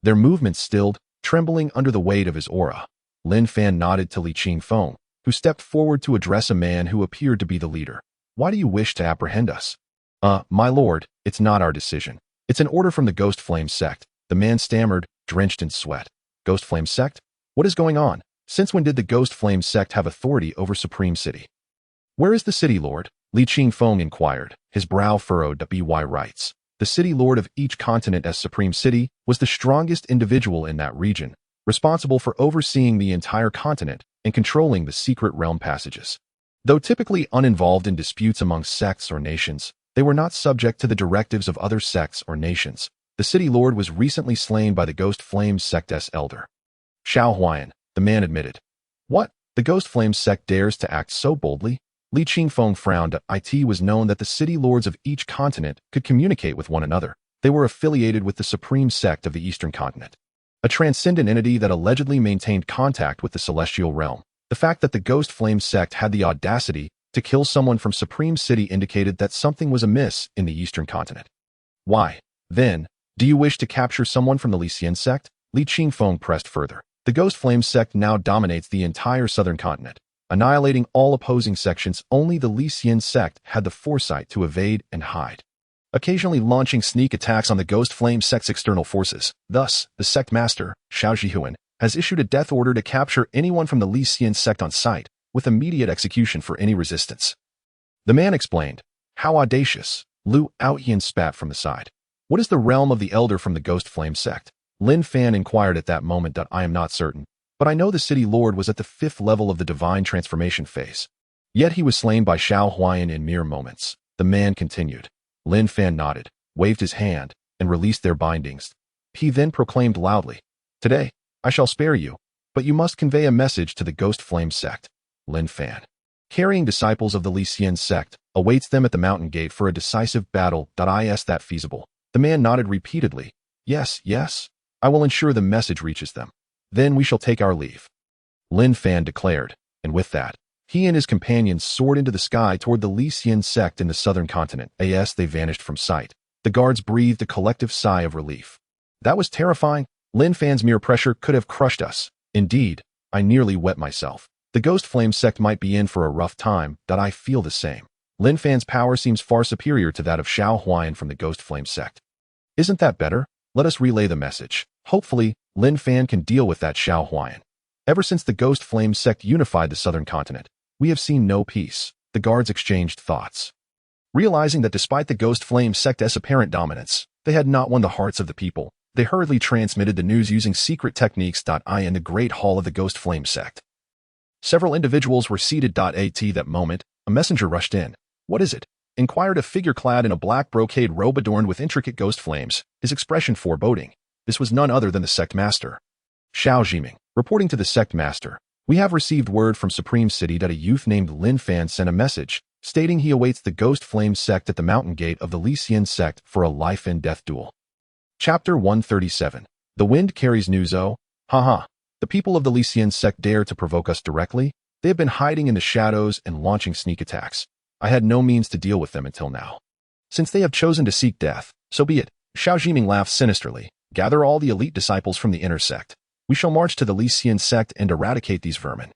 Their movements stilled, trembling under the weight of his aura. Lin Fan nodded to Li Qingfeng, who stepped forward to address a man who appeared to be the leader. Why do you wish to apprehend us? My lord, it's not our decision. It's an order from the Ghost Flame sect. The man stammered, drenched in sweat. Ghost Flame sect? What is going on? Since when did the Ghost Flame sect have authority over Supreme City? Where is the city lord? Li Qingfeng inquired, his brow furrowed. By rights, the city lord of each continent as Supreme City was the strongest individual in that region, responsible for overseeing the entire continent and controlling the secret realm passages. Though typically uninvolved in disputes among sects or nations, they were not subject to the directives of other sects or nations. The city lord was recently slain by the Ghost Flame sect's elder, Xiao Huayan. The man admitted. What? The Ghost Flame sect dares to act so boldly? Li Qingfeng frowned. It was known that the city lords of each continent could communicate with one another. They were affiliated with the Supreme Sect of the Eastern Continent, a transcendent entity that allegedly maintained contact with the celestial realm. The fact that the Ghost Flame sect had the audacity to kill someone from Supreme City indicated that something was amiss in the Eastern Continent. Why, then, do you wish to capture someone from the Li Xian sect? Li Qingfeng pressed further. The Ghost Flame sect now dominates the entire southern continent, annihilating all opposing sections. Only the Li Xian sect had the foresight to evade and hide, occasionally launching sneak attacks on the Ghost Flame sect's external forces. Thus, the sect master, Xiao Jihuan, has issued a death order to capture anyone from the Li Xian sect on sight, with immediate execution for any resistance. The man explained. How audacious! Lu Outyin spat from the side. What is the realm of the elder from the Ghost Flame sect? Lin Fan inquired at that moment. I am not certain, but I know the city lord was at the 5th level of the divine transformation phase. Yet he was slain by Xiao Huayan in mere moments. The man continued. Lin Fan nodded, waved his hand, and released their bindings. He then proclaimed loudly, Today, I shall spare you, but you must convey a message to the Ghost Flame sect. Lin Fan, carrying disciples of the Li Xian sect, awaits them at the mountain gate for a decisive battle. Is that feasible? The man nodded repeatedly. Yes, yes. I will ensure the message reaches them. Then we shall take our leave. Lin Fan declared, and with that, he and his companions soared into the sky toward the Li Xian sect in the southern continent. As they vanished from sight, the guards breathed a collective sigh of relief. That was terrifying. Lin Fan's mere pressure could have crushed us. Indeed, I nearly wet myself. The Ghost Flame sect might be in for a rough time. I feel the same. Lin Fan's power seems far superior to that of Xiao Huayan from the Ghost Flame sect. Isn't that better? Let us relay the message. Hopefully, Lin Fan can deal with that Xiao Huayan. Ever since the Ghost Flame sect unified the southern continent, we have seen no peace. the guards exchanged thoughts. Realizing that despite the Ghost Flame sect's apparent dominance, they had not won the hearts of the people, they hurriedly transmitted the news using secret techniques. In the Great Hall of the Ghost Flame sect. Several individuals were seated. At that moment, a messenger rushed in. "What is it?" inquired a figure clad in a black brocade robe adorned with intricate ghost flames, his expression foreboding. This was none other than the sect master. Xiao Jiming, reporting to the sect master, "We have received word from Supreme City that a youth named Lin Fan sent a message, stating he awaits the Ghost Flame sect at the mountain gate of the Lin sect for a life-and-death duel." Chapter 137. The wind carries news. Oh, haha. The people of the Lin sect dare to provoke us directly? They have been hiding in the shadows and launching sneak attacks. I had no means to deal with them until now. Since they have chosen to seek death, so be it. Xiao Jiming laughed sinisterly. Gather all the elite disciples from the inner sect. We shall march to the Lin sect and eradicate these vermin.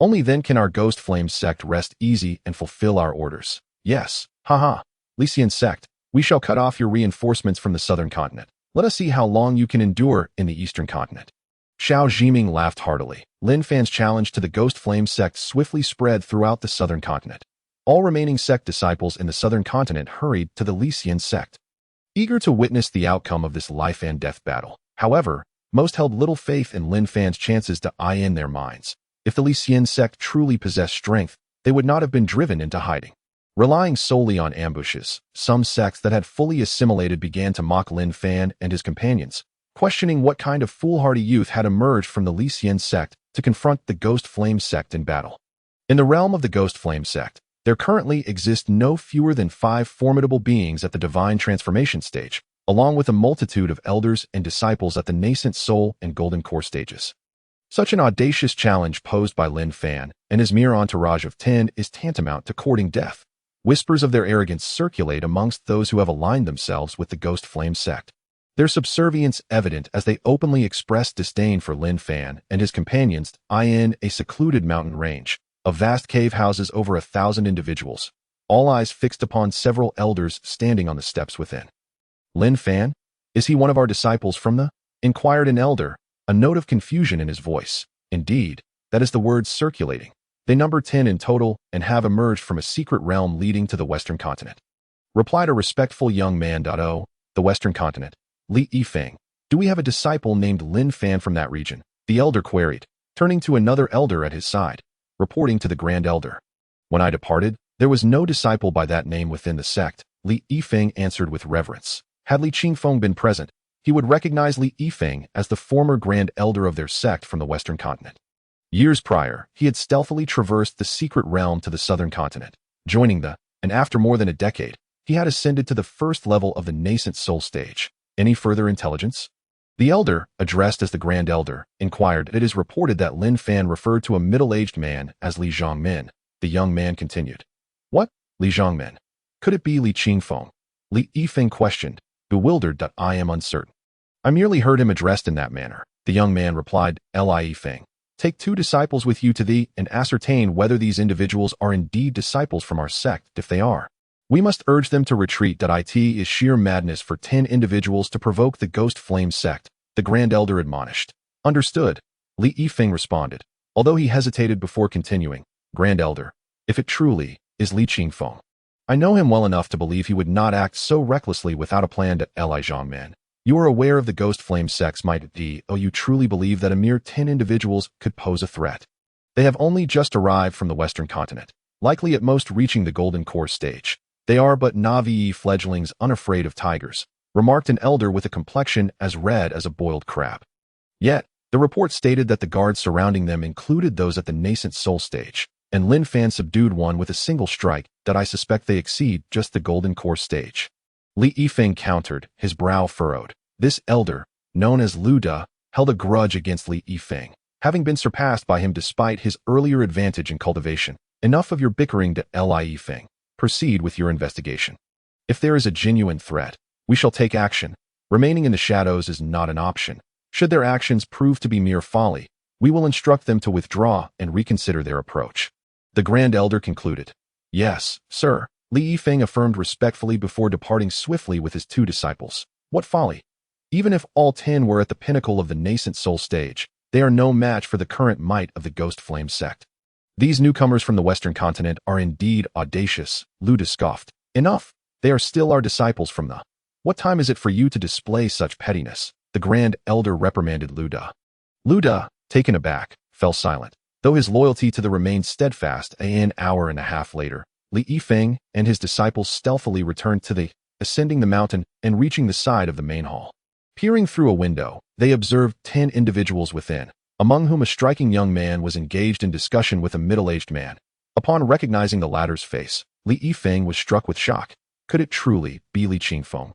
Only then can our Ghost Flame sect rest easy and fulfill our orders. Yes, haha. Lin sect, we shall cut off your reinforcements from the southern continent. Let us see how long you can endure in the eastern continent. Xiao Jiming laughed heartily. Lin Fan's challenge to the Ghost Flame sect swiftly spread throughout the southern continent. All remaining sect disciples in the southern continent hurried to the Lin sect, eager to witness the outcome of this life-and-death battle. However, most held little faith in Lin Fan's chances. In their minds, if the Lin sect truly possessed strength, they would not have been driven into hiding. Relying solely on ambushes, some sects that had fully assimilated began to mock Lin Fan and his companions, questioning what kind of foolhardy youth had emerged from the Lin sect to confront the Ghost Flame sect in battle. In the realm of the Ghost Flame sect, there currently exist no fewer than 5 formidable beings at the divine transformation stage, along with a multitude of elders and disciples at the nascent soul and golden core stages. Such an audacious challenge posed by Lin Fan and his mere entourage of 10 is tantamount to courting death. Whispers of their arrogance circulate amongst those who have aligned themselves with the Ghost Flame sect, their subservience evident as they openly express disdain for Lin Fan and his companions. In a secluded mountain range, of vast cave houses, over 1,000 individuals, all eyes fixed upon several elders standing on the steps within. "Lin Fan? Is he one of our disciples from the?" inquired an elder, a note of confusion in his voice. "Indeed, that is the word circulating. They number 10 in total and have emerged from a secret realm leading to the Western continent," replied a respectful young man. "Oh, the Western continent. Li Yifeng. Do we have a disciple named Lin Fan from that region?" the elder queried, turning to another elder at his side, reporting to the Grand Elder. "When I departed, there was no disciple by that name within the sect," Li Yifeng answered with reverence. Had Li Qingfeng been present, he would recognize Li Yifeng as the former Grand Elder of their sect from the Western continent. Years prior, he had stealthily traversed the secret realm to the southern continent, joining and after more than a decade, he had ascended to the first level of the nascent soul stage. Any further intelligence? The elder, addressed as the Grand Elder, inquired. It is reported that Lin Fan referred to a middle-aged man as Li Zhongmin. The young man continued. "What? Li Zhongmin? Could it be Li Qingfeng?" Li Yifeng questioned, bewildered. "I am uncertain. I merely heard him addressed in that manner," the young man replied. "Li Yifeng, take 2 disciples with you to thee and ascertain whether these individuals are indeed disciples from our sect. If they are, we must urge them to retreat. It is sheer madness for 10 individuals to provoke the Ghost Flame sect," the Grand Elder admonished. "Understood," Li Yifeng responded, although he hesitated before continuing. "Grand Elder, if it truly is Li Qingfeng, I know him well enough to believe he would not act so recklessly without a plan. Li Zhongman, you are aware of the Ghost Flame sect's might. You truly believe that a mere 10 individuals could pose a threat? They have only just arrived from the Western continent, likely at most reaching the Golden Core stage. They are but Navi fledglings unafraid of tigers," remarked an elder with a complexion as red as a boiled crab. Yet, the report stated that the guards surrounding them included those at the nascent soul stage, and Lin Fan subdued one with a single strike. I suspect they exceed just the Golden Core stage. Li Yifeng countered, his brow furrowed. This elder, known as Lu Da, held a grudge against Li Yifeng, having been surpassed by him despite his earlier advantage in cultivation. "Enough of your bickering. Li Yifeng. Proceed with your investigation. If there is a genuine threat, we shall take action. Remaining in the shadows is not an option. Should their actions prove to be mere folly, we will instruct them to withdraw and reconsider their approach," the Grand Elder concluded. "Yes, sir," Li Yifeng affirmed respectfully before departing swiftly with his 2 disciples. "What folly? Even if all 10 were at the pinnacle of the nascent soul stage, they are no match for the current might of the Ghost Flame sect. These newcomers from the Western continent are indeed audacious, Luda scoffed. Enough! They are still our disciples from the— What time is it for you to display such pettiness? The Grand Elder reprimanded Luda. Luda, taken aback, fell silent. Though his loyalty to the remained steadfast, an hour and a half later, Li Yifeng and his disciples stealthily returned to the— ascending the mountain and reaching the side of the main hall. Peering through a window, they observed 10 individuals within, among whom a striking young man was engaged in discussion with a middle-aged man. Upon recognizing the latter's face, Li Yifeng was struck with shock. Could it truly be Li Qingfeng?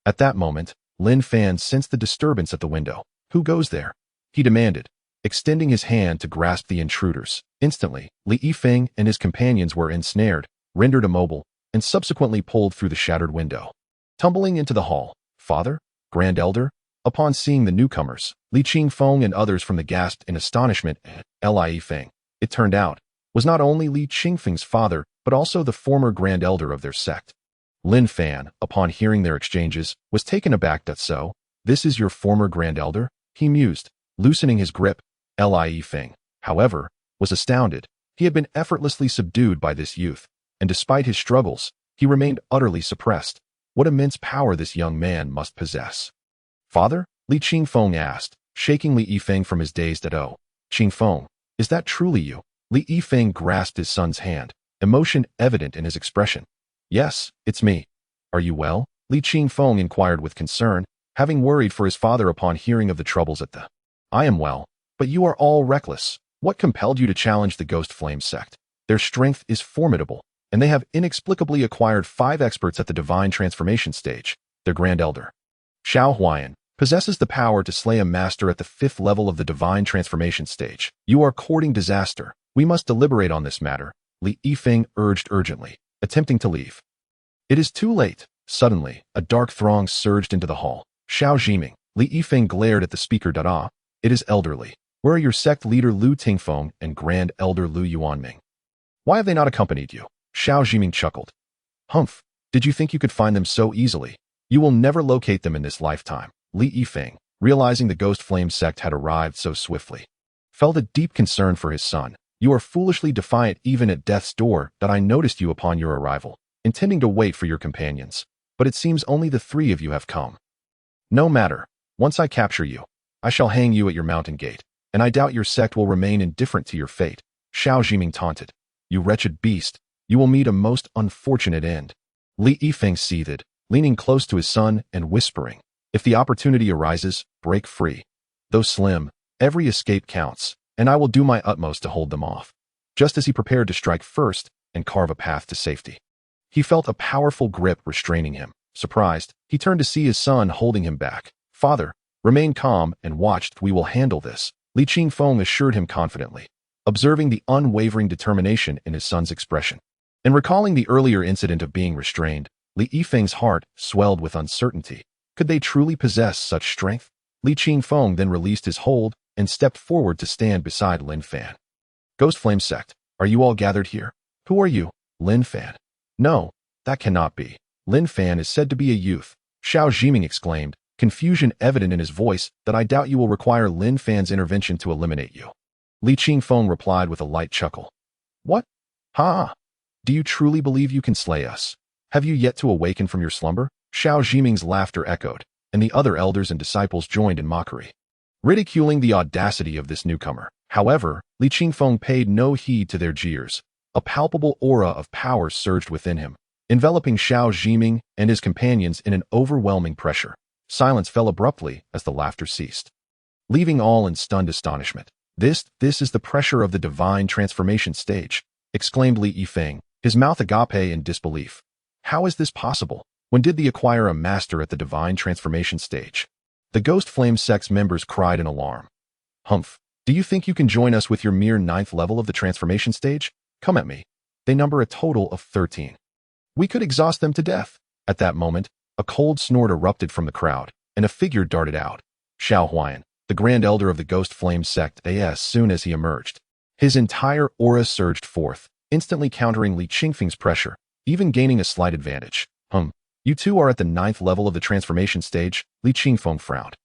At that moment, Lin Fan sensed the disturbance at the window. Who goes there? He demanded, extending his hand to grasp the intruders. Instantly, Li Yifeng and his companions were ensnared, rendered immobile, and subsequently pulled through the shattered window. Tumbling into the hall, Father? Grand Elder? Upon seeing the newcomers, Li Qingfeng and others from the gasped in astonishment. Li Yifeng, it turned out, was not only Li Qingfeng's father, but also the former Grand Elder of their sect. Lin Fan, upon hearing their exchanges, was taken aback. So, this is your former Grand Elder? He mused, loosening his grip. Li Yifeng, however, was astounded. He had been effortlessly subdued by this youth, and despite his struggles, he remained utterly suppressed. What immense power this young man must possess. Father? Li Qingfeng asked, shaking Li Yifeng from his dazed "Oh, Qingfeng, is that truly you?" Li Yifeng grasped his son's hand, emotion evident in his expression. Yes, it's me. Are you well? Li Qingfeng inquired with concern, having worried for his father upon hearing of the troubles at the— I am well, but you are all reckless. What compelled you to challenge the Ghost Flame sect? Their strength is formidable, and they have inexplicably acquired 5 experts at the divine transformation stage. Their Grand Elder, Xiao Huayan, possesses the power to slay a master at the 5th level of the divine transformation stage. You are courting disaster. We must deliberate on this matter, Li Yifeng urged urgently, attempting to leave. It is too late. Suddenly, a dark throng surged into the hall. Xiao Jiming, Li Yifeng glared at the speaker. It is elderly. Where are your sect leader Lu Tingfeng and Grand Elder Lu Yuanming? Why have they not accompanied you? Xiao Jiming chuckled. Humph, did you think you could find them so easily? You will never locate them in this lifetime. Li Yifeng, realizing the Ghost Flame sect had arrived so swiftly, felt a deep concern for his son. You are foolishly defiant even at death's door. I noticed you upon your arrival, intending to wait for your companions, but it seems only the 3 of you have come. No matter. Once I capture you, I shall hang you at your mountain gate, and I doubt your sect will remain indifferent to your fate. Xiao Jiming taunted. You wretched beast, you will meet a most unfortunate end. Li Yifeng seethed, leaning close to his son and whispering, if the opportunity arises, break free. Though slim, every escape counts, and I will do my utmost to hold them off. Just as he prepared to strike first and carve a path to safety, he felt a powerful grip restraining him. Surprised, he turned to see his son holding him back. Father, remain calm and watch. We will handle this, Li Qingfeng assured him confidently, observing the unwavering determination in his son's expression. And recalling the earlier incident of being restrained, Li Yifeng's heart swelled with uncertainty. Could they truly possess such strength? Li Qingfeng then released his hold and stepped forward to stand beside Lin Fan. Ghost Flame sect, are you all gathered here? Who are you? Lin Fan. No, that cannot be. Lin Fan is said to be a youth. Xiao Jiming exclaimed, confusion evident in his voice. I doubt you will require Lin Fan's intervention to eliminate you. Li Qingfeng replied with a light chuckle. What? Ha! Do you truly believe you can slay us? Have you yet to awaken from your slumber? Xiao Jiming's laughter echoed, and the other elders and disciples joined in mockery, ridiculing the audacity of this newcomer. However, Li Qingfeng paid no heed to their jeers. A palpable aura of power surged within him, enveloping Xiao Jiming and his companions in an overwhelming pressure. Silence fell abruptly as the laughter ceased, leaving all in stunned astonishment. This is the pressure of the divine transformation stage, exclaimed Li Yifeng, his mouth agape in disbelief. How is this possible? When did they acquire a master at the divine transformation stage? The Ghost Flame sect's members cried in alarm. Humph, do you think you can join us with your mere 9th level of the transformation stage? Come at me. They number a total of 13. We could exhaust them to death. At that moment, a cold snort erupted from the crowd, and a figure darted out. Xiao Huayan, the Grand Elder of the Ghost Flame sect, as soon as he emerged, his entire aura surged forth, instantly countering Li Qingfeng's pressure, even gaining a slight advantage. You two are at the 9th level of the transformation stage, Li Qingfeng frowned.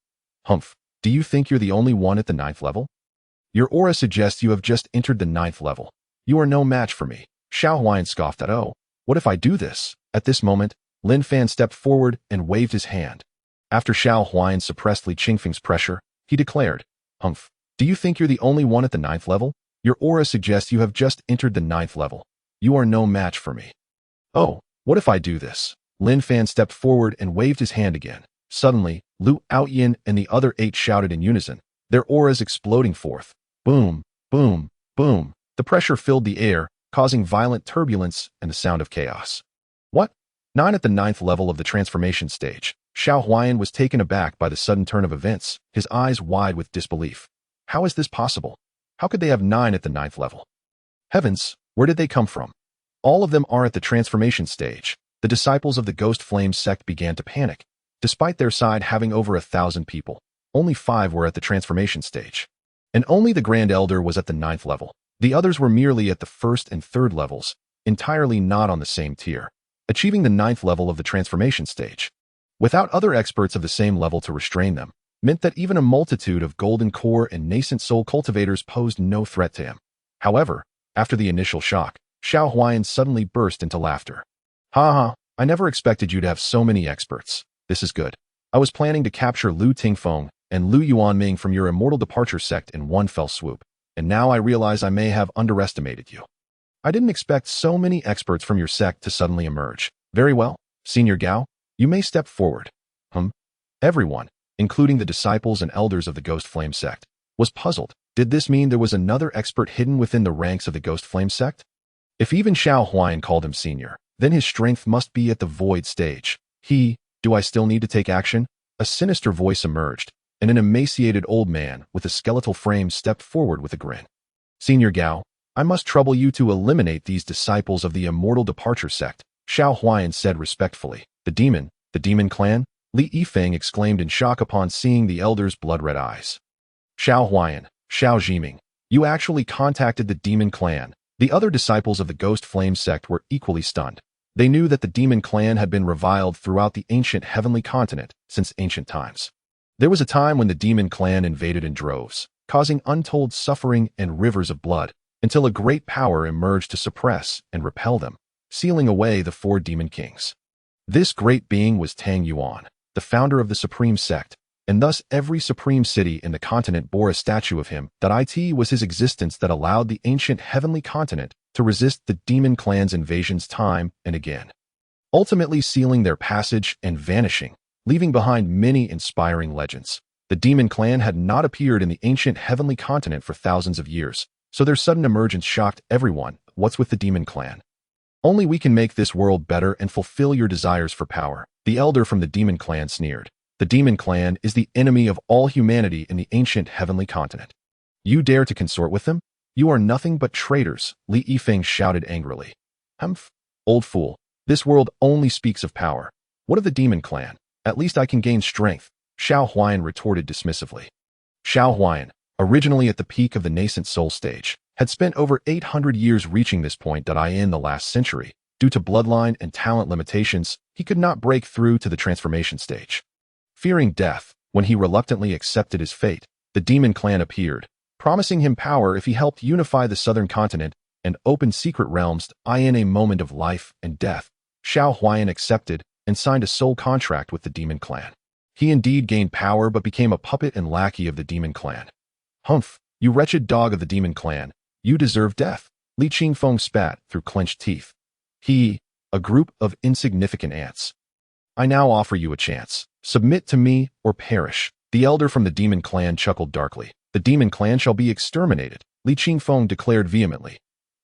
Humph, do you think you're the only one at the 9th level? Your aura suggests you have just entered the 9th level. You are no match for me. Xiao Huayan scoffed at, oh, what if I do this? At this moment, Lin Fan stepped forward and waved his hand. After Xiao Huayan suppressed Li Qingfeng's pressure, he declared, Humph, do you think you're the only one at the 9th level? Your aura suggests you have just entered the 9th level. You are no match for me. Oh, what if I do this? Lin Fan stepped forward and waved his hand again. Suddenly, Lu Outyin and the other 8 shouted in unison, their auras exploding forth. Boom, boom, boom. The pressure filled the air, causing violent turbulence and the sound of chaos. What? 9 at the 9th level of the transformation stage. Xiao Huayan was taken aback by the sudden turn of events, his eyes wide with disbelief. How is this possible? How could they have 9 at the 9th level? Heavens, where did they come from? All of them are at the transformation stage. The disciples of the Ghost Flame sect began to panic. Despite their side having over 1,000 people, only 5 were at the transformation stage. And only the Grand Elder was at the 9th level. The others were merely at the 1st and 3rd levels, entirely not on the same tier, achieving the 9th level of the transformation stage. Without other experts of the same level to restrain them, meant that even a multitude of golden core and nascent soul cultivators posed no threat to him. However, after the initial shock, Xiao Huayan suddenly burst into laughter. Ha ha, I never expected you to have so many experts. This is good. I was planning to capture Lu Tingfeng and Lu Yuanming from your immortal departure sect in one fell swoop, and now I realize I may have underestimated you. I didn't expect so many experts from your sect to suddenly emerge. Very well, Senior Gao, you may step forward. Everyone, including the disciples and elders of the Ghost Flame sect, was puzzled. Did this mean there was another expert hidden within the ranks of the Ghost Flame sect? If even Xiao Huayan called him senior, then his strength must be at the void stage. Do I still need to take action? A sinister voice emerged, and an emaciated old man with a skeletal frame stepped forward with a grin. Senior Gao, I must trouble you to eliminate these disciples of the immortal departure sect, Xiao Huayan said respectfully. The demon clan? Li Yifeng exclaimed in shock upon seeing the elder's blood-red eyes. Xiao Huayan, Xiao Jiming, you actually contacted the demon clan. The other disciples of the Ghost Flame sect were equally stunned. They knew that the demon clan had been reviled throughout the ancient heavenly continent since ancient times. There was a time when the demon clan invaded in droves, causing untold suffering and rivers of blood, until a great power emerged to suppress and repel them, sealing away the 4 demon kings. This great being was Tang Yuan, the founder of the Supreme Sect, and thus every supreme city in the continent bore a statue of him. It was his existence that allowed the ancient heavenly continent to resist the demon clan's invasions time and again, ultimately sealing their passage and vanishing, leaving behind many inspiring legends. The demon clan had not appeared in the ancient heavenly continent for thousands of years, so their sudden emergence shocked everyone. What's with the demon clan? Only we can make this world better and fulfill your desires for power, the elder from the demon clan sneered. The demon clan is the enemy of all humanity in the ancient heavenly continent. You dare to consort with them? You are nothing but traitors, Li Yifeng shouted angrily. Humph, old fool, this world only speaks of power. What of the demon clan? At least I can gain strength, Xiao Huayan retorted dismissively. Xiao Huayan, originally at the peak of the nascent soul stage, had spent over 800 years reaching this point. In the last century, due to bloodline and talent limitations, he could not break through to the transformation stage. Fearing death, when he reluctantly accepted his fate, the demon clan appeared, promising him power if he helped unify the southern continent and open secret realms. In a moment of life and death, Xiao Huayan accepted and signed a soul contract with the demon clan. He indeed gained power but became a puppet and lackey of the demon clan. Humph, you wretched dog of the demon clan, you deserve death, Li Qingfeng spat through clenched teeth. A group of insignificant ants. I now offer you a chance. Submit to me or perish. The elder from the demon clan chuckled darkly. The demon clan shall be exterminated, Li Qingfeng declared vehemently.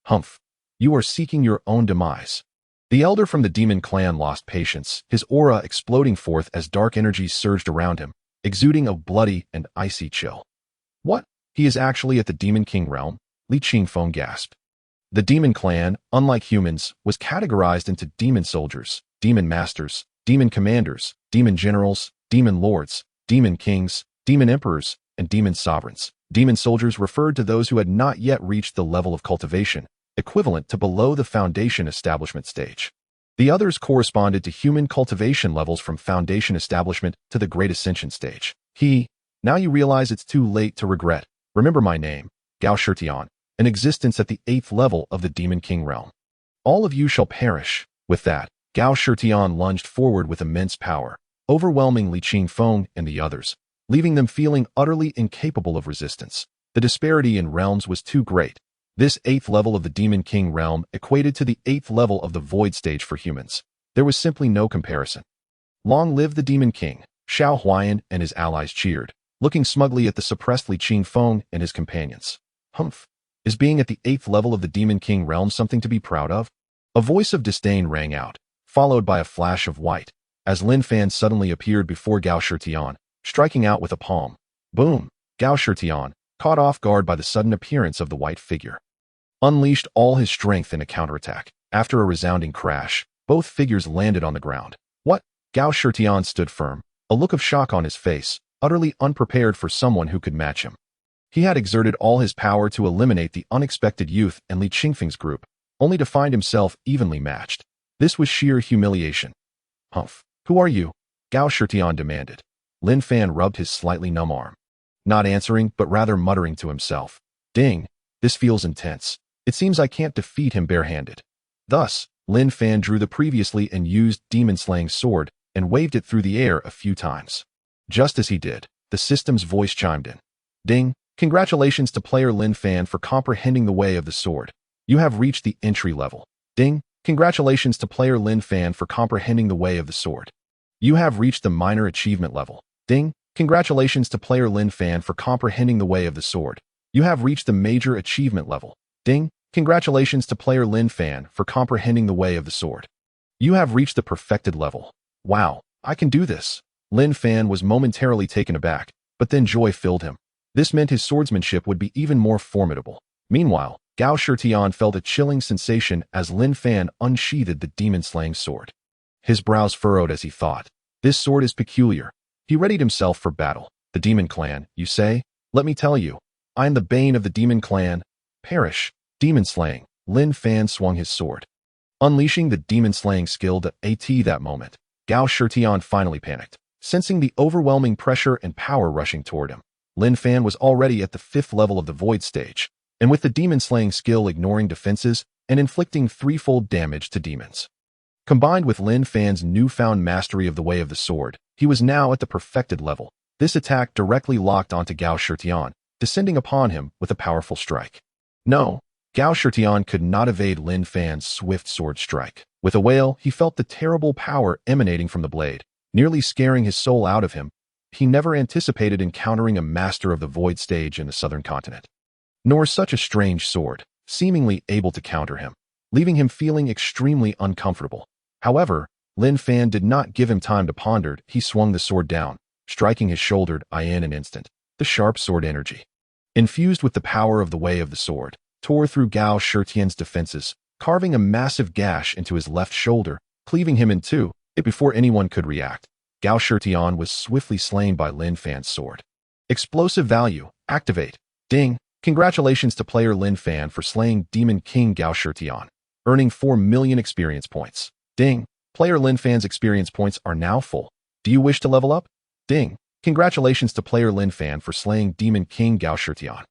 Humph, you are seeking your own demise. The elder from the demon clan lost patience, his aura exploding forth as dark energies surged around him, exuding a bloody and icy chill. What? He is actually at the demon king realm? Li Qingfeng gasped. The demon clan, unlike humans, was categorized into demon soldiers, demon masters, demon commanders, demon generals, demon lords, demon kings, demon emperors, and demon sovereigns. Demon soldiers referred to those who had not yet reached the level of cultivation, equivalent to below the foundation establishment stage. The others corresponded to human cultivation levels from foundation establishment to the great ascension stage. Now you realize it's too late to regret. Remember my name, Gao Shirtian, an existence at the 8th level of the Demon King realm. All of you shall perish. With that, Gao Shitian lunged forward with immense power, overwhelming Li Qingfeng and the others, leaving them feeling utterly incapable of resistance. The disparity in realms was too great. This 8th level of the Demon King realm equated to the 8th level of the Void stage for humans. There was simply no comparison. Long live the Demon King! Xiao Huayan and his allies cheered, looking smugly at the suppressed Li Qingfeng and his companions. Humph! Is being at the 8th level of the Demon King realm something to be proud of? A voice of disdain rang out, followed by a flash of white, as Lin Fan suddenly appeared before Gao Shitian, striking out with a palm. Boom! Gao Shitian, caught off guard by the sudden appearance of the white figure, unleashed all his strength in a counterattack. After a resounding crash, both figures landed on the ground. What? Gao Shitian stood firm, a look of shock on his face, utterly unprepared for someone who could match him. He had exerted all his power to eliminate the unexpected youth and Li Qingfeng's group, only to find himself evenly matched. This was sheer humiliation. Humph! Who are you? Gao Shitian demanded. Lin Fan rubbed his slightly numb arm, not answering but rather muttering to himself. Ding! This feels intense. It seems I can't defeat him barehanded. Thus, Lin Fan drew the previously unused demon-slaying sword and waved it through the air a few times. Just as he did, the system's voice chimed in. Ding! Congratulations to player Lin Fan for comprehending the way of the sword. You have reached the entry level. Ding! Congratulations to player Lin Fan for comprehending the way of the sword. You have reached the minor achievement level. Ding! Congratulations to player Lin Fan for comprehending the way of the sword. You have reached the major achievement level. Ding! Congratulations to player Lin Fan for comprehending the way of the sword. You have reached the perfected level. Wow, I can do this. Lin Fan was momentarily taken aback, but then joy filled him. This meant his swordsmanship would be even more formidable. Meanwhile, Gao Shitian felt a chilling sensation as Lin Fan unsheathed the demon-slaying sword. His brows furrowed as he thought. This sword is peculiar. He readied himself for battle. The demon clan, you say? Let me tell you. I am the bane of the demon clan. Perish. Demon slaying. Lin Fan swung his sword, unleashing the demon-slaying skill at that moment. Gao Shitian finally panicked, sensing the overwhelming pressure and power rushing toward him. Lin Fan was already at the 5th level of the Void stage, and with the demon-slaying skill ignoring defenses and inflicting threefold damage to demons. Combined with Lin Fan's newfound mastery of the way of the sword, he was now at the perfected level. This attack directly locked onto Gao Shitian, descending upon him with a powerful strike. No, Gao Shitian could not evade Lin Fan's swift sword strike. With a wail, he felt the terrible power emanating from the blade, nearly scaring his soul out of him. He never anticipated encountering a master of the Void stage in the southern continent, nor such a strange sword, seemingly able to counter him, leaving him feeling extremely uncomfortable. However, Lin Fan did not give him time to ponder. He swung the sword down, striking his shoulder in an instant. The sharp sword energy, infused with the power of the way of the sword, tore through Gao Shitian's defenses, carving a massive gash into his left shoulder, cleaving him in two. Before anyone could react, Gao Shitian was swiftly slain by Lin Fan's sword. Explosive value, activate. Ding! Congratulations to player Lin Fan for slaying Demon King Gao Shitian, earning 4 million experience points. Ding! Player Lin Fan's experience points are now full. Do you wish to level up? Ding! Congratulations to player Lin Fan for slaying Demon King Gao Shitian,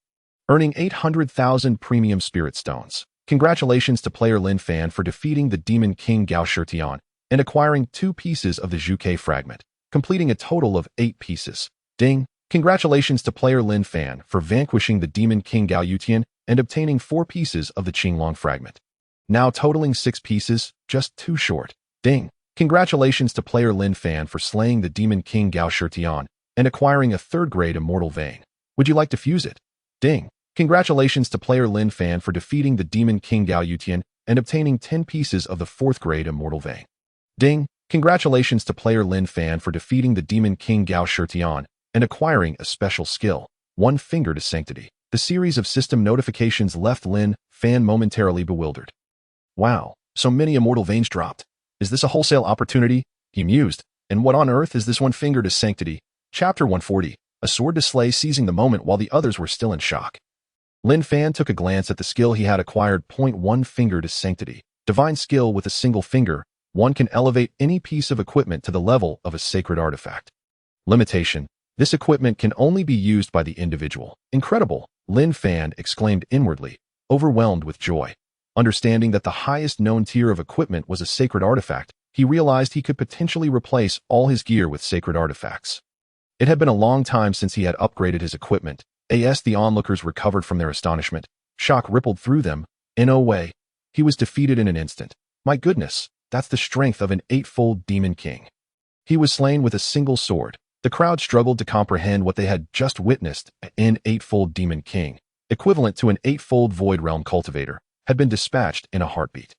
earning 800,000 premium spirit stones. Congratulations to player Lin Fan for defeating the Demon King Gao Shitian and acquiring 2 pieces of the Zhuke fragment, completing a total of 8 pieces. Ding! Congratulations to player Lin Fan for vanquishing the Demon King Gao Yutian and obtaining 4 pieces of the Qinglong fragment, now totaling 6 pieces, just 2 short. Ding! Congratulations to player Lin Fan for slaying the Demon King Gao Shitian and acquiring a 3rd-grade immortal vein. Would you like to fuse it? Ding! Congratulations to player Lin Fan for defeating the Demon King Gao Yutian and obtaining 10 pieces of the 4th-grade immortal vein. Ding! Congratulations to player Lin Fan for defeating the Demon King Gao Shitian and acquiring a special skill, 1 Finger to Sanctity. The series of system notifications left Lin Fan momentarily bewildered. Wow, so many immortal veins dropped. Is this a wholesale opportunity? He mused. And what on earth is this 1 Finger to Sanctity? Chapter 140. A sword to slay, seizing the moment while the others were still in shock. Lin Fan took a glance at the skill he had acquired. 1 Finger to Sanctity. Divine skill with a single finger. One can elevate any piece of equipment to the level of a sacred artifact. Limitation. This equipment can only be used by the individual. Incredible! Lin Fan exclaimed inwardly, overwhelmed with joy. Understanding that the highest known tier of equipment was a sacred artifact, he realized he could potentially replace all his gear with sacred artifacts. It had been a long time since he had upgraded his equipment. As the onlookers recovered from their astonishment, shock rippled through them. In a way, he was defeated in an instant. My goodness, that's the strength of an eightfold demon king. He was slain with a single sword. The crowd struggled to comprehend what they had just witnessed. An eightfold demon king, equivalent to an eightfold void realm cultivator, had been dispatched in a heartbeat.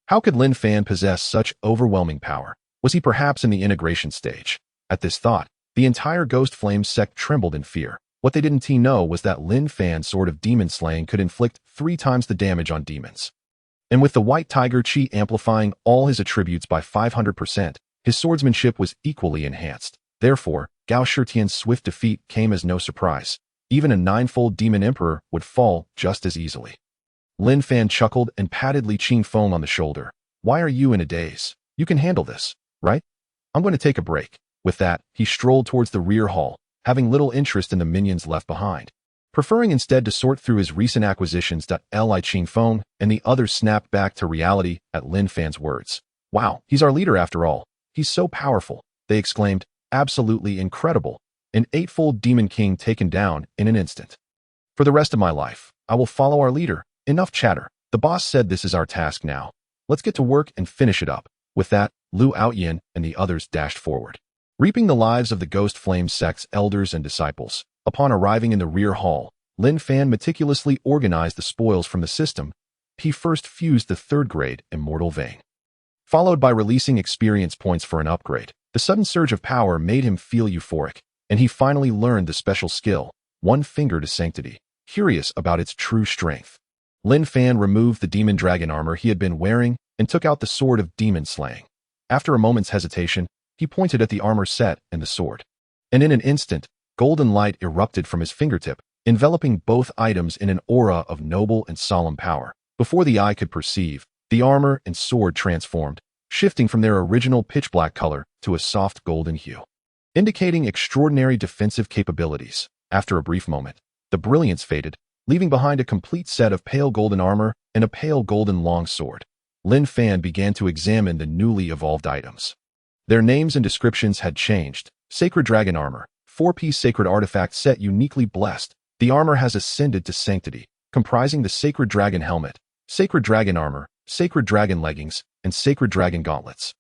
How could Lin Fan possess such overwhelming power? Was he perhaps in the integration stage? At this thought, the entire Ghost Flame sect trembled in fear. What they didn't know was that Lin Fan's sword of demon slaying could inflict 3 times the damage on demons. And with the White Tiger Chi amplifying all his attributes by 500%, his swordsmanship was equally enhanced. Therefore, Gao Shitian's swift defeat came as no surprise. Even a 9-fold demon emperor would fall just as easily. Lin Fan chuckled and patted Li Qingfeng on the shoulder. Why are you in a daze? You can handle this, right? I'm going to take a break. With that, he strolled towards the rear hall, having little interest in the minions left behind. Preferring instead to sort through his recent acquisitions. Li Qingfeng and the others snapped back to reality at Lin Fan's words. Wow, he's our leader after all. He's so powerful, they exclaimed. Absolutely incredible. An 8-fold demon king taken down in an instant. For the rest of my life, I will follow our leader. Enough chatter. The boss said this is our task now. Let's get to work and finish it up. With that, Lu Outyin and the others dashed forward, reaping the lives of the Ghost Flame sect's elders and disciples. Upon arriving in the rear hall, Lin Fan meticulously organized the spoils from the system. He first fused the 3rd-grade Immortal Vein, followed by releasing experience points for an upgrade. The sudden surge of power made him feel euphoric, and he finally learned the special skill, One Finger to Sanctity. Curious about its true strength, Lin Fan removed the demon dragon armor he had been wearing and took out the sword of demon slaying. After a moment's hesitation, he pointed at the armor set and the sword. And in an instant, golden light erupted from his fingertip, enveloping both items in an aura of noble and solemn power. Before the eye could perceive, the armor and sword transformed, shifting from their original pitch-black color to a soft golden hue, indicating extraordinary defensive capabilities. After a brief moment, the brilliance faded, leaving behind a complete set of pale golden armor and a pale golden long sword. Lin Fan began to examine the newly evolved items. Their names and descriptions had changed. Sacred Dragon Armor, 4-piece sacred artifact set uniquely blessed. The armor has ascended to sanctity, comprising the Sacred Dragon Helmet, Sacred Dragon Armor, Sacred Dragon Leggings, and Sacred Dragon Gauntlets.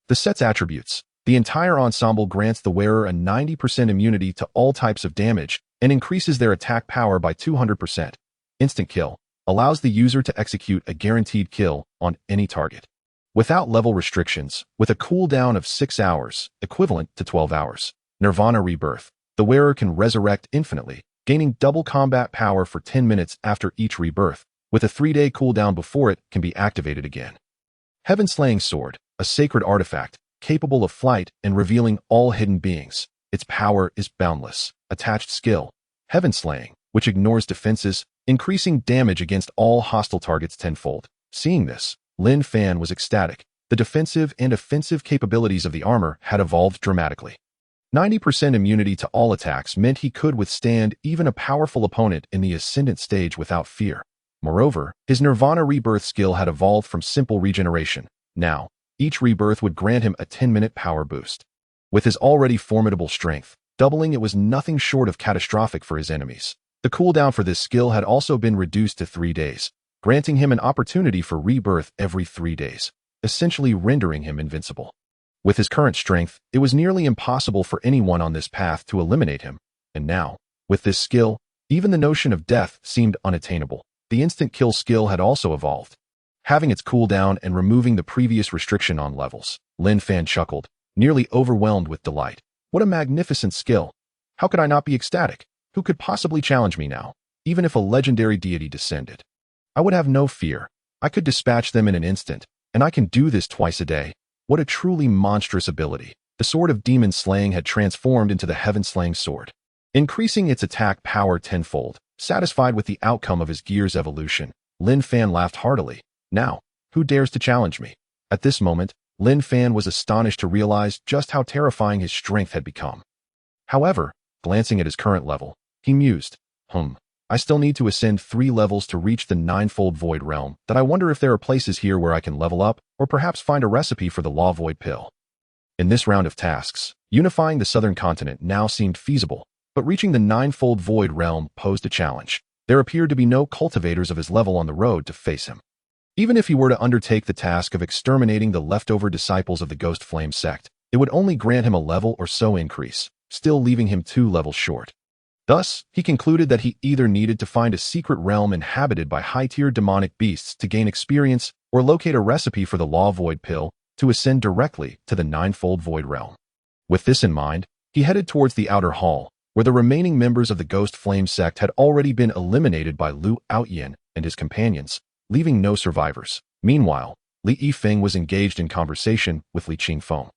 The set's attributes. The entire ensemble grants the wearer a 90% immunity to all types of damage and increases their attack power by 200%. Instant kill allows the user to execute a guaranteed kill on any target, without level restrictions, with a cooldown of 6 hours, equivalent to 12 hours. Nirvana Rebirth. The wearer can resurrect infinitely, gaining double combat power for 10 minutes after each rebirth, with a 3-day cooldown before it can be activated again. Heaven Slaying Sword, a sacred artifact, capable of flight and revealing all hidden beings. Its power is boundless. Attached skill, Heaven Slaying, which ignores defenses, increasing damage against all hostile targets tenfold. Seeing this, Lin Fan was ecstatic. The defensive and offensive capabilities of the armor had evolved dramatically. 90% immunity to all attacks meant he could withstand even a powerful opponent in the Ascendant stage without fear. Moreover, his Nirvana Rebirth skill had evolved from simple regeneration. Now, each rebirth would grant him a 10-minute power boost. With his already formidable strength, doubling it was nothing short of catastrophic for his enemies. The cooldown for this skill had also been reduced to 3 days, granting him an opportunity for rebirth every 3 days, essentially rendering him invincible. With his current strength, it was nearly impossible for anyone on this path to eliminate him, and now, with this skill, even the notion of death seemed unattainable. The instant kill skill had also evolved, having its cooldown and removing the previous restriction on levels. Lin Fan chuckled, nearly overwhelmed with delight. What a magnificent skill! How could I not be ecstatic? Who could possibly challenge me now, even if a legendary deity descended? I would have no fear. I could dispatch them in an instant, and I can do this twice a day. What a truly monstrous ability. The sword of demon slaying had transformed into the Heaven Slaying Sword, increasing its attack power tenfold. Satisfied with the outcome of his gear's evolution, Lin Fan laughed heartily. Now, who dares to challenge me? At this moment, Lin Fan was astonished to realize just how terrifying his strength had become. However, glancing at his current level, he mused, I still need to ascend 3 levels to reach the ninefold void realm, that I wonder if there are places here where I can level up, or perhaps find a recipe for the law void pill. In this round of tasks, unifying the southern continent now seemed feasible, but reaching the ninefold void realm posed a challenge. There appeared to be no cultivators of his level on the road to face him. Even if he were to undertake the task of exterminating the leftover disciples of the Ghost Flame sect, it would only grant him a level or so increase, still leaving him 2 levels short. Thus, he concluded that he either needed to find a secret realm inhabited by high-tier demonic beasts to gain experience, or locate a recipe for the law void pill to ascend directly to the ninefold void realm. With this in mind, he headed towards the outer hall, where the remaining members of the Ghost Flame sect had already been eliminated by Lu Outyin and his companions, leaving no survivors. Meanwhile, Li Yifeng was engaged in conversation with Li Qingfeng,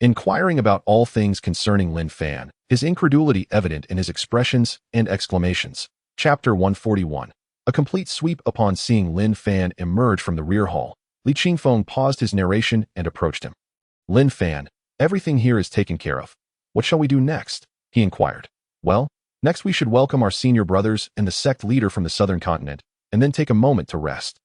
inquiring about all things concerning Lin Fan, his incredulity evident in his expressions and exclamations. Chapter 141. A complete sweep. Upon seeing Lin Fan emerge from the rear hall, Li Qingfeng paused his narration and approached him. Lin Fan, everything here is taken care of. What shall we do next? He inquired. Well, next we should welcome our senior brothers and the sect leader from the southern continent, and then take a moment to rest.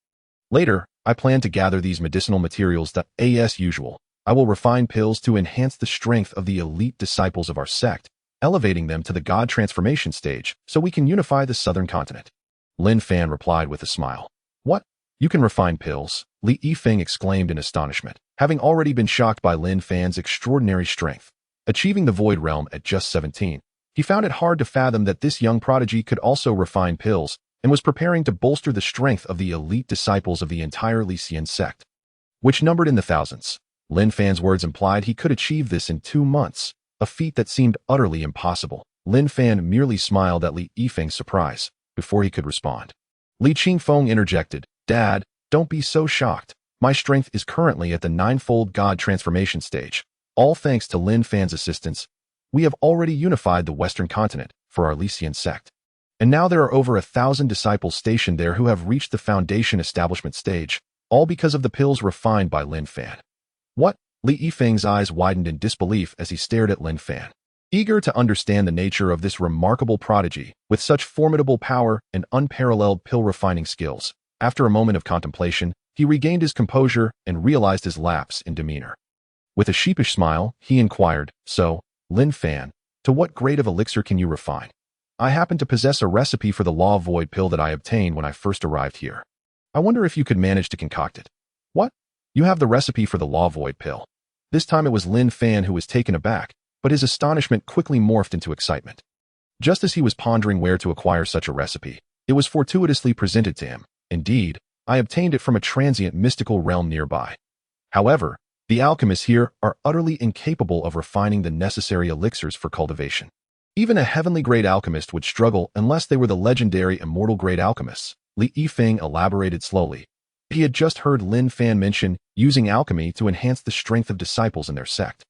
Later, I plan to gather these medicinal materials that, as usual, I will refine pills to enhance the strength of the elite disciples of our sect, elevating them to the god transformation stage so we can unify the southern continent. Lin Fan replied with a smile. What? You can refine pills? Li Yifeng exclaimed in astonishment, having already been shocked by Lin Fan's extraordinary strength. Achieving the void realm at just 17, he found it hard to fathom that this young prodigy could also refine pills, and was preparing to bolster the strength of the elite disciples of the entire Lycian sect, which numbered in the thousands. Lin Fan's words implied he could achieve this in 2 months, a feat that seemed utterly impossible. Lin Fan merely smiled at Li Yifeng's surprise before he could respond. Li Qingfeng interjected, Dad, don't be so shocked. My strength is currently at the ninefold god transformation stage. All thanks to Lin Fan's assistance, we have already unified the western continent for our Lycian sect. And now there are over 1,000 disciples stationed there who have reached the foundation establishment stage, all because of the pills refined by Lin Fan. What? Li Yifeng's eyes widened in disbelief as he stared at Lin Fan, eager to understand the nature of this remarkable prodigy with such formidable power and unparalleled pill-refining skills. After a moment of contemplation, he regained his composure and realized his lapse in demeanor. With a sheepish smile, he inquired, So, Lin Fan, to what grade of elixir can you refine? I happen to possess a recipe for the law void pill that I obtained when I first arrived here. I wonder if you could manage to concoct it. What? You have the recipe for the law void pill? This time it was Lin Fan who was taken aback, but his astonishment quickly morphed into excitement. Just as he was pondering where to acquire such a recipe, it was fortuitously presented to him. Indeed, I obtained it from a transient mystical realm nearby. However, the alchemists here are utterly incapable of refining the necessary elixirs for cultivation. Even a heavenly-grade alchemist would struggle unless they were the legendary immortal-grade alchemists. Li Yifeng elaborated slowly. He had just heard Lin Fan mention using alchemy to enhance the strength of disciples in their sect.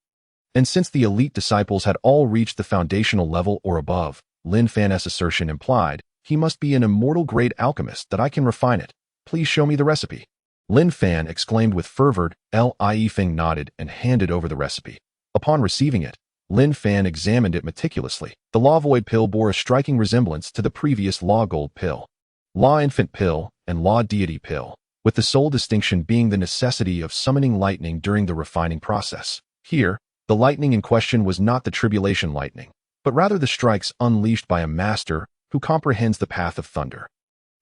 And since the elite disciples had all reached the foundational level or above, Lin Fan's assertion implied he must be an immortal-grade alchemist that I can refine it. Please show me the recipe. Lin Fan exclaimed with fervor. Li Yifeng nodded and handed over the recipe. Upon receiving it, Lin Fan examined it meticulously. The Law Void pill bore a striking resemblance to the previous Law Gold pill, Law Infant pill, and Law Deity pill, with the sole distinction being the necessity of summoning lightning during the refining process. Here, the lightning in question was not the tribulation lightning, but rather the strikes unleashed by a master who comprehends the path of thunder.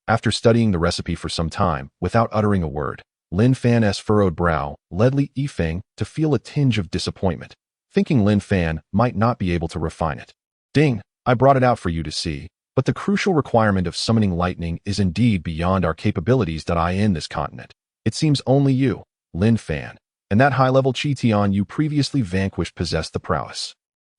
After studying the recipe for some time, without uttering a word, Lin Fan's furrowed brow led Li Yifeng to feel a tinge of disappointment, thinking Lin Fan might not be able to refine it. Ding, I brought it out for you to see, but the crucial requirement of summoning lightning is indeed beyond our capabilities that I in this continent. It seems only you, Lin Fan, and that high-level Qitian you previously vanquished possessed the prowess.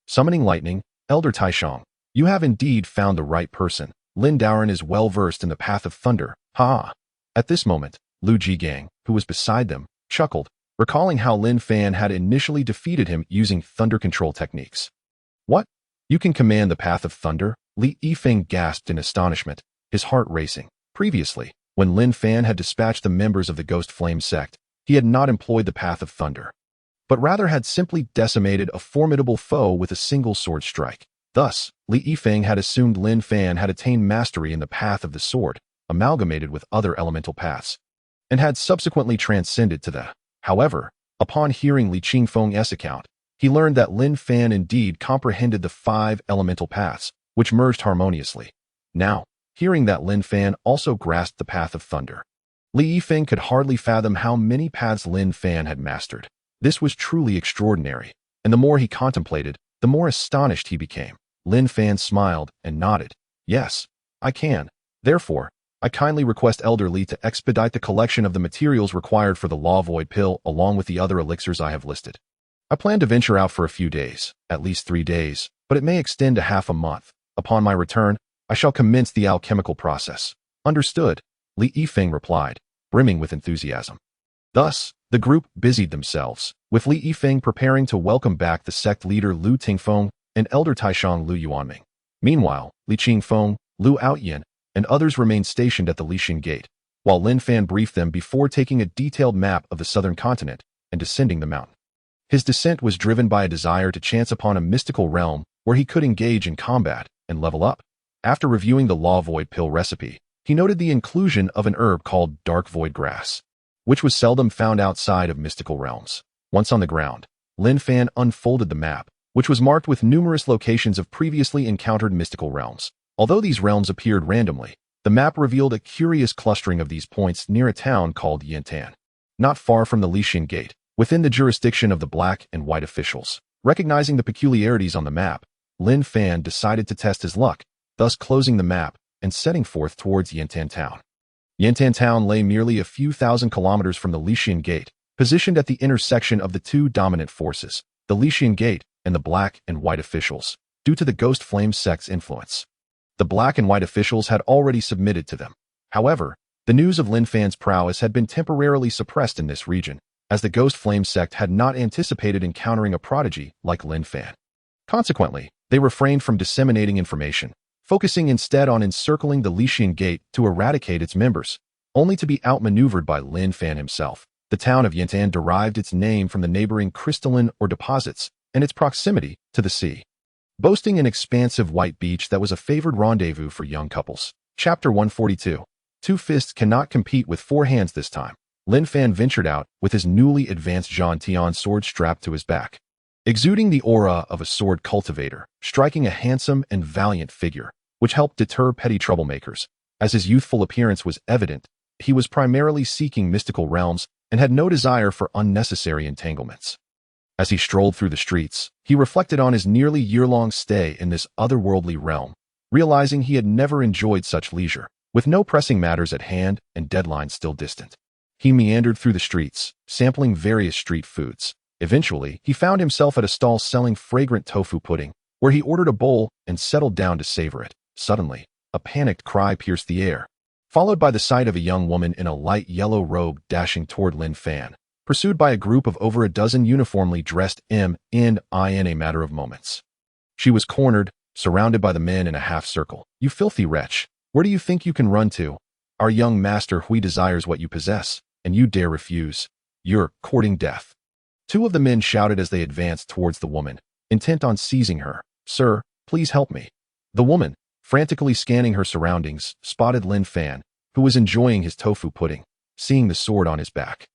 Summoning lightning, Elder Taishang, you have indeed found the right person. Lin Daoren is well-versed in the path of thunder. Ha! At this moment, Lu Jigang, who was beside them, chuckled, recalling how Lin Fan had initially defeated him using thunder control techniques. What? You can command the path of thunder? Li Yifeng gasped in astonishment, his heart racing. Previously, when Lin Fan had dispatched the members of the Ghost Flame sect, he had not employed the path of thunder, but rather had simply decimated a formidable foe with a single sword strike. Thus, Li Yifeng had assumed Lin Fan had attained mastery in the path of the sword, amalgamated with other elemental paths, and had subsequently transcended to the. However, upon hearing Li Qingfeng's account, he learned that Lin Fan indeed comprehended the 5 elemental paths, which merged harmoniously. Now, hearing that Lin Fan also grasped the path of thunder, Li Yifeng could hardly fathom how many paths Lin Fan had mastered. This was truly extraordinary, and the more he contemplated, the more astonished he became. Lin Fan smiled and nodded. Yes, I can. Therefore, I kindly request Elder Li to expedite the collection of the materials required for the Law Void Pill along with the other elixirs I have listed. I plan to venture out for a few days, at least 3 days, but it may extend to half a month. Upon my return, I shall commence the alchemical process. Understood, Li Yifeng replied, brimming with enthusiasm. Thus, the group busied themselves, with Li Yifeng preparing to welcome back the sect leader Lu Tingfeng and Elder Taishang Lu Yuanming. Meanwhile, Li Qingfeng, Lu Outyan, and others remained stationed at the Lixin Gate, while Lin Fan briefed them before taking a detailed map of the southern continent and descending the mountain. His descent was driven by a desire to chance upon a mystical realm where he could engage in combat and level up. After reviewing the Law Void Pill recipe, he noted the inclusion of an herb called Dark Void Grass, which was seldom found outside of mystical realms. Once on the ground, Lin Fan unfolded the map, which was marked with numerous locations of previously encountered mystical realms. Although these realms appeared randomly, the map revealed a curious clustering of these points near a town called Yintan, not far from the Lixin Gate, within the jurisdiction of the black and white officials. Recognizing the peculiarities on the map, Lin Fan decided to test his luck, thus closing the map and setting forth towards Yintan town. Yintan town lay merely a few thousand kilometers from the Lixin Gate, positioned at the intersection of the 2 dominant forces, the Lixin Gate and the black and white officials, due to the Ghost Flame sect's influence. The black and white officials had already submitted to them. However, the news of Lin Fan's prowess had been temporarily suppressed in this region, as the Ghost Flame sect had not anticipated encountering a prodigy like Lin Fan. Consequently, they refrained from disseminating information, focusing instead on encircling the Lixin Gate to eradicate its members, only to be outmaneuvered by Lin Fan himself. The town of Yintan derived its name from the neighboring crystalline or deposits and its proximity to the sea, boasting an expansive white beach that was a favored rendezvous for young couples. Chapter 142. 2 fists cannot compete with 4 hands this time. Lin Fan ventured out with his newly advanced Zhan Tian sword strapped to his back, exuding the aura of a sword cultivator, striking a handsome and valiant figure, which helped deter petty troublemakers. As his youthful appearance was evident, he was primarily seeking mystical realms and had no desire for unnecessary entanglements. As he strolled through the streets, he reflected on his nearly year-long stay in this otherworldly realm, realizing he had never enjoyed such leisure, with no pressing matters at hand and deadlines still distant. He meandered through the streets, sampling various street foods. Eventually, he found himself at a stall selling fragrant tofu pudding, where he ordered a bowl and settled down to savor it. Suddenly, a panicked cry pierced the air, followed by the sight of a young woman in a light yellow robe dashing toward Lin Fan, pursued by a group of over a dozen uniformly dressed men in a matter of moments. She was cornered, surrounded by the men in a half-circle. "You filthy wretch, where do you think you can run to? Our young master Hui desires what you possess, and you dare refuse. You're courting death." 2 of the men shouted as they advanced towards the woman, intent on seizing her. "Sir, please help me." The woman, frantically scanning her surroundings, spotted Lin Fan, who was enjoying his tofu pudding, seeing the sword on his back.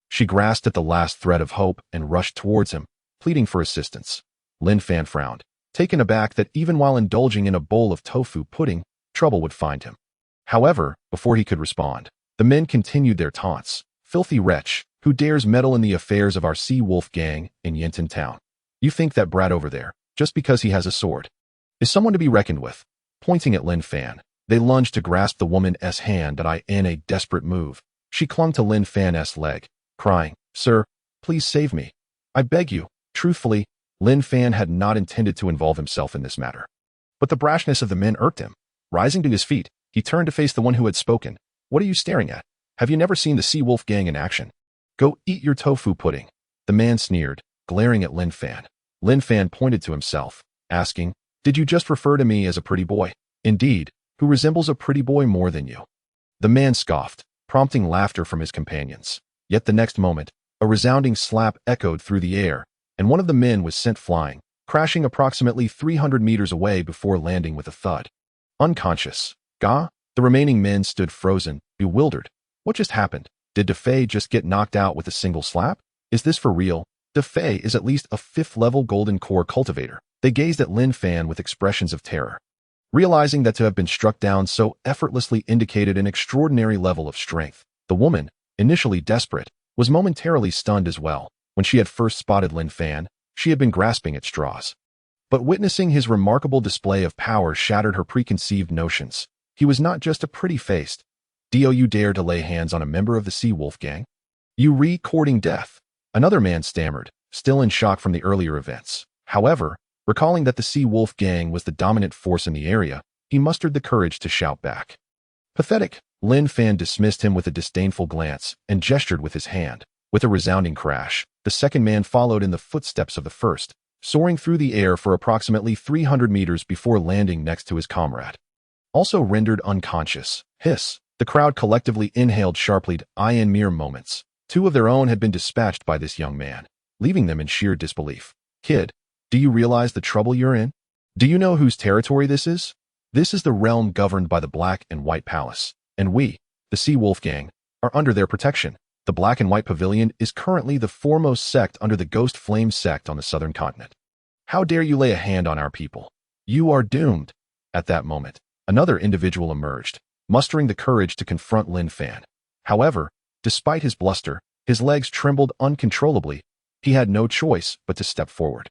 She grasped at the last thread of hope and rushed towards him, pleading for assistance. Lin Fan frowned, taken aback that even while indulging in a bowl of tofu pudding, trouble would find him. However, before he could respond, the men continued their taunts. "Filthy wretch, who dares meddle in the affairs of our Sea Wolf gang in Yintan town? You think that brat over there, just because he has a sword, is someone to be reckoned with?" Pointing at Lin Fan, they lunged to grasp the woman's hand in a desperate move. She clung to Lin Fan's leg, crying, "Sir, please save me. I beg you." Truthfully, Lin Fan had not intended to involve himself in this matter, but the brashness of the men irked him. Rising to his feet, he turned to face the one who had spoken. "What are you staring at? Have you never seen the Sea Wolf gang in action? Go eat your tofu pudding." The man sneered, glaring at Lin Fan. Lin Fan pointed to himself, asking, "Did you just refer to me as a pretty boy?" "Indeed, who resembles a pretty boy more than you." The man scoffed, prompting laughter from his companions. Yet the next moment, a resounding slap echoed through the air, and one of the men was sent flying, crashing approximately 300 meters away before landing with a thud. Unconscious, Ga, the remaining men stood frozen, bewildered. What just happened? Did DeFei just get knocked out with a single slap? Is this for real? DeFei is at least a 5th-level golden core cultivator. They gazed at Lin Fan with expressions of terror, realizing that to have been struck down so effortlessly indicated an extraordinary level of strength. The woman, initially desperate, was momentarily stunned as well. When she had first spotted Lin Fan, she had been grasping at straws. But witnessing his remarkable display of power shattered her preconceived notions. He was not just a pretty-faced. "Do you dare to lay hands on a member of the Sea Wolf gang? You courting death?" Another man stammered, still in shock from the earlier events. However, recalling that the Sea Wolf gang was the dominant force in the area, he mustered the courage to shout back. "Pathetic." Lin Fan dismissed him with a disdainful glance and gestured with his hand. With a resounding crash, the second man followed in the footsteps of the first, soaring through the air for approximately 300 meters before landing next to his comrade. Also rendered unconscious. Hiss. The crowd collectively inhaled sharply. In mere moments, 2 of their own had been dispatched by this young man, leaving them in sheer disbelief. "Kid, do you realize the trouble you're in? Do you know whose territory this is? This is the realm governed by the Black and White Palace, and we, the Sea Wolf gang, are under their protection. The Black and White Pavilion is currently the foremost sect under the Ghost Flame sect on the southern continent. How dare you lay a hand on our people? You are doomed." At that moment, another individual emerged, mustering the courage to confront Lin Fan. However, despite his bluster, his legs trembled uncontrollably. He had no choice but to step forward.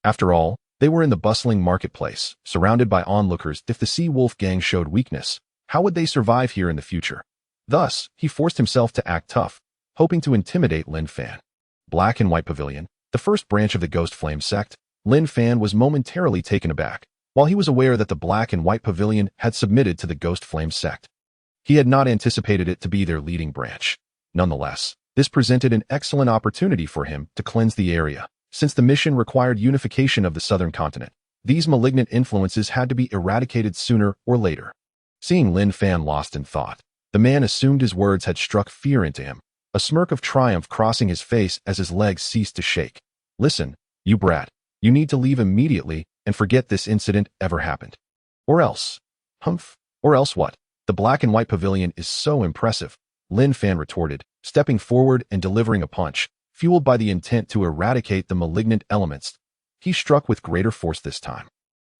After all, they were in the bustling marketplace, surrounded by onlookers. If the Sea Wolf gang showed weakness, how would they survive here in the future? Thus, he forced himself to act tough, hoping to intimidate Lin Fan. Black and White Pavilion, the first branch of the Ghost Flame sect. Lin Fan was momentarily taken aback. While he was aware that the Black and White Pavilion had submitted to the Ghost Flame sect, he had not anticipated it to be their leading branch. Nonetheless, this presented an excellent opportunity for him to cleanse the area. Since the mission required unification of the southern continent, these malignant influences had to be eradicated sooner or later. Seeing Lin Fan lost in thought, the man assumed his words had struck fear into him, a smirk of triumph crossing his face as his legs ceased to shake. "Listen, you brat, you need to leave immediately and forget this incident ever happened. Or else." "Humph, or else what? The Black and White Pavilion is so impressive," Lin Fan retorted, stepping forward and delivering a punch. Fueled by the intent to eradicate the malignant elements, he struck with greater force this time,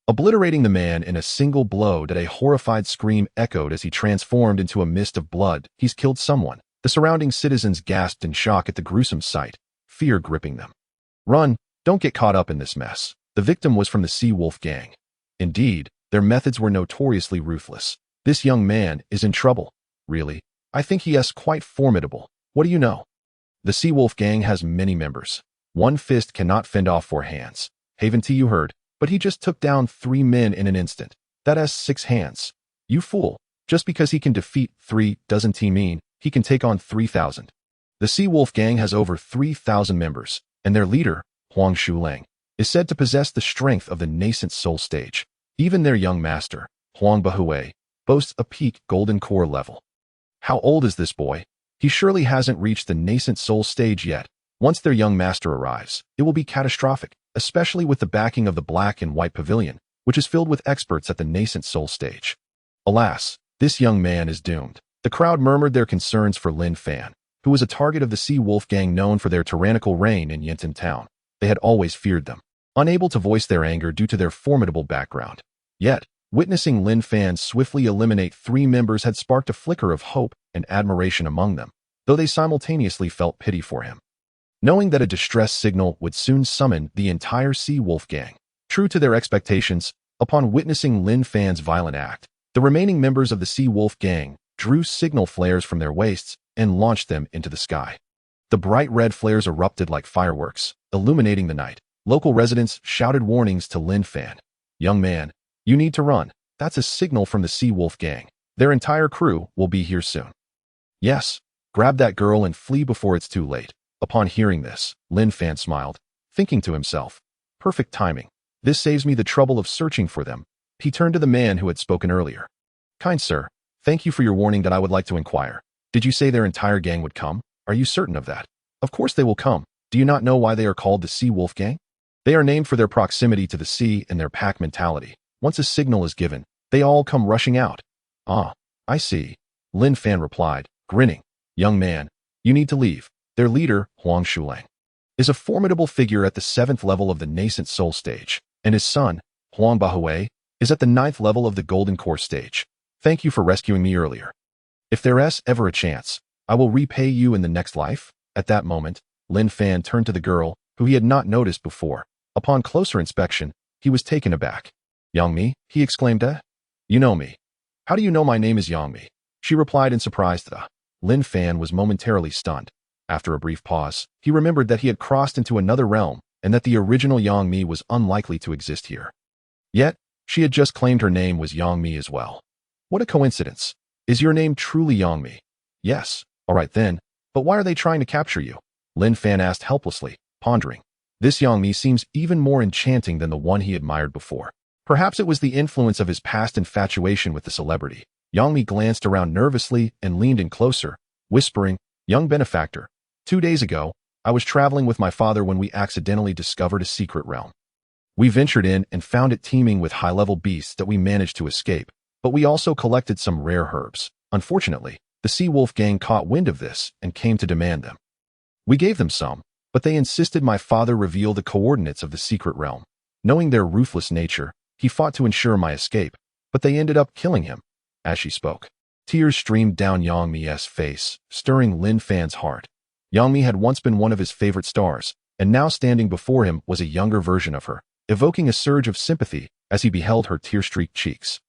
obliterating the man in a single blow. That a horrified scream echoed as he transformed into a mist of blood. "He's killed someone." The surrounding citizens gasped in shock at the gruesome sight, fear gripping them. "Run, don't get caught up in this mess." The victim was from the Sea Wolf gang. Indeed, their methods were notoriously ruthless. "This young man is in trouble." "Really? I think he is quite formidable. What do you know?" "The Sea Wolf gang has many members. One fist cannot fend off 4 hands. Haven't you heard? But he just took down 3 men in an instant. That has 6 hands. You fool. Just because he can defeat 3 doesn't mean he can take on 3,000. The Sea Wolf gang has over 3,000 members, and their leader, Huang Shulang, is said to possess the strength of the nascent soul stage. Even their young master, Huang Bahui, boasts a peak golden core level." "How old is this boy? He surely hasn't reached the nascent soul stage yet." Once their young master arrives, it will be catastrophic, especially with the backing of the Black and White Pavilion, which is filled with experts at the nascent soul stage. Alas, this young man is doomed. The crowd murmured their concerns for Lin Fan, who was a target of the Sea Wolf gang known for their tyrannical reign in Yintan town. They had always feared them, unable to voice their anger due to their formidable background. Yet, witnessing Lin Fan swiftly eliminate 3 members had sparked a flicker of hope and admiration among them, though they simultaneously felt pity for him. Knowing that a distress signal would soon summon the entire Sea Wolf gang, true to their expectations, upon witnessing Lin Fan's violent act, the remaining members of the Sea Wolf gang drew signal flares from their waists and launched them into the sky. The bright red flares erupted like fireworks, illuminating the night. Local residents shouted warnings to Lin Fan. "Young man, you need to run. That's a signal from the Sea Wolf gang. Their entire crew will be here soon." "Yes, grab that girl and flee before it's too late." Upon hearing this, Lin Fan smiled, thinking to himself, "Perfect timing. This saves me the trouble of searching for them." He turned to the man who had spoken earlier. "Kind sir, thank you for your warning. That I would like to inquire. Did you say their entire gang would come? Are you certain of that?" "Of course they will come. Do you not know why they are called the Sea Wolf gang?" They are named for their proximity to the sea and their pack mentality. Once a signal is given, they all come rushing out. Ah, I see. Lin Fan replied, grinning. Young man, you need to leave. Their leader, Huang Shulang, is a formidable figure at the 7th level of the nascent soul stage, and his son, Huang Bahui, is at the 9th level of the golden core stage. Thank you for rescuing me earlier. If there's ever a chance, I will repay you in the next life. At that moment, Lin Fan turned to the girl, who he had not noticed before. Upon closer inspection, he was taken aback. Yangmi, he exclaimed, You know me. How do you know my name is Yangmi? She replied in surprise. Lin Fan was momentarily stunned. After a brief pause, he remembered that he had crossed into another realm and that the original Yangmi was unlikely to exist here. Yet, she had just claimed her name was Yangmi as well. What a coincidence. Is your name truly Yangmi? Yes. All right then, but why are they trying to capture you? Lin Fan asked helplessly, pondering. This Yangmi seems even more enchanting than the one he admired before. Perhaps it was the influence of his past infatuation with the celebrity. Yangmi glanced around nervously and leaned in closer, whispering, Young benefactor, 2 days ago, I was traveling with my father when we accidentally discovered a secret realm. We ventured in and found it teeming with high-level beasts that we managed to escape, but we also collected some rare herbs. Unfortunately, the Sea Wolf gang caught wind of this and came to demand them. We gave them some, but they insisted my father reveal the coordinates of the secret realm. Knowing their ruthless nature, he fought to ensure my escape, but they ended up killing him. As she spoke, tears streamed down Yangmi's face, stirring Lin Fan's heart. Yangmi had once been one of his favorite stars, and now standing before him was a younger version of her, evoking a surge of sympathy as he beheld her tear-streaked cheeks.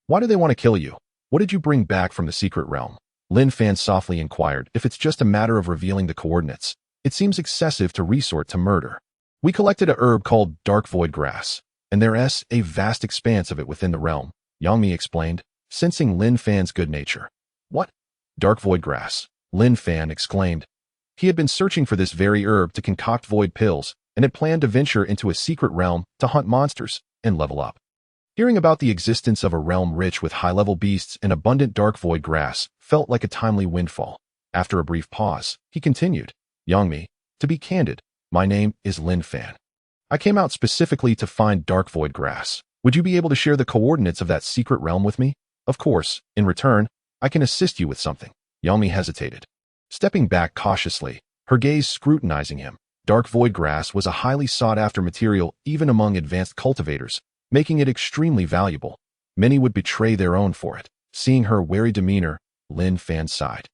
Why do they want to kill you? What did you bring back from the secret realm? Lin Fan softly inquired. If it's just a matter of revealing the coordinates, it seems excessive to resort to murder. We collected a herb called dark void grass, and there's a vast expanse of it within the realm, Yangmi explained, sensing Lin Fan's good nature. What? Dark void grass? Lin Fan exclaimed. He had been searching for this very herb to concoct void pills and had planned to venture into a secret realm to hunt monsters and level up. Hearing about the existence of a realm rich with high-level beasts and abundant dark void grass felt like a timely windfall. After a brief pause, he continued, Yangmi, to be candid, my name is Lin Fan. I came out specifically to find dark void grass. Would you be able to share the coordinates of that secret realm with me? Of course, in return, I can assist you with something. Yangmi hesitated. Stepping back cautiously, her gaze scrutinizing him, dark void grass was a highly sought-after material even among advanced cultivators, making it extremely valuable. Many would betray their own for it. Seeing her wary demeanor, Lin Fan sighed.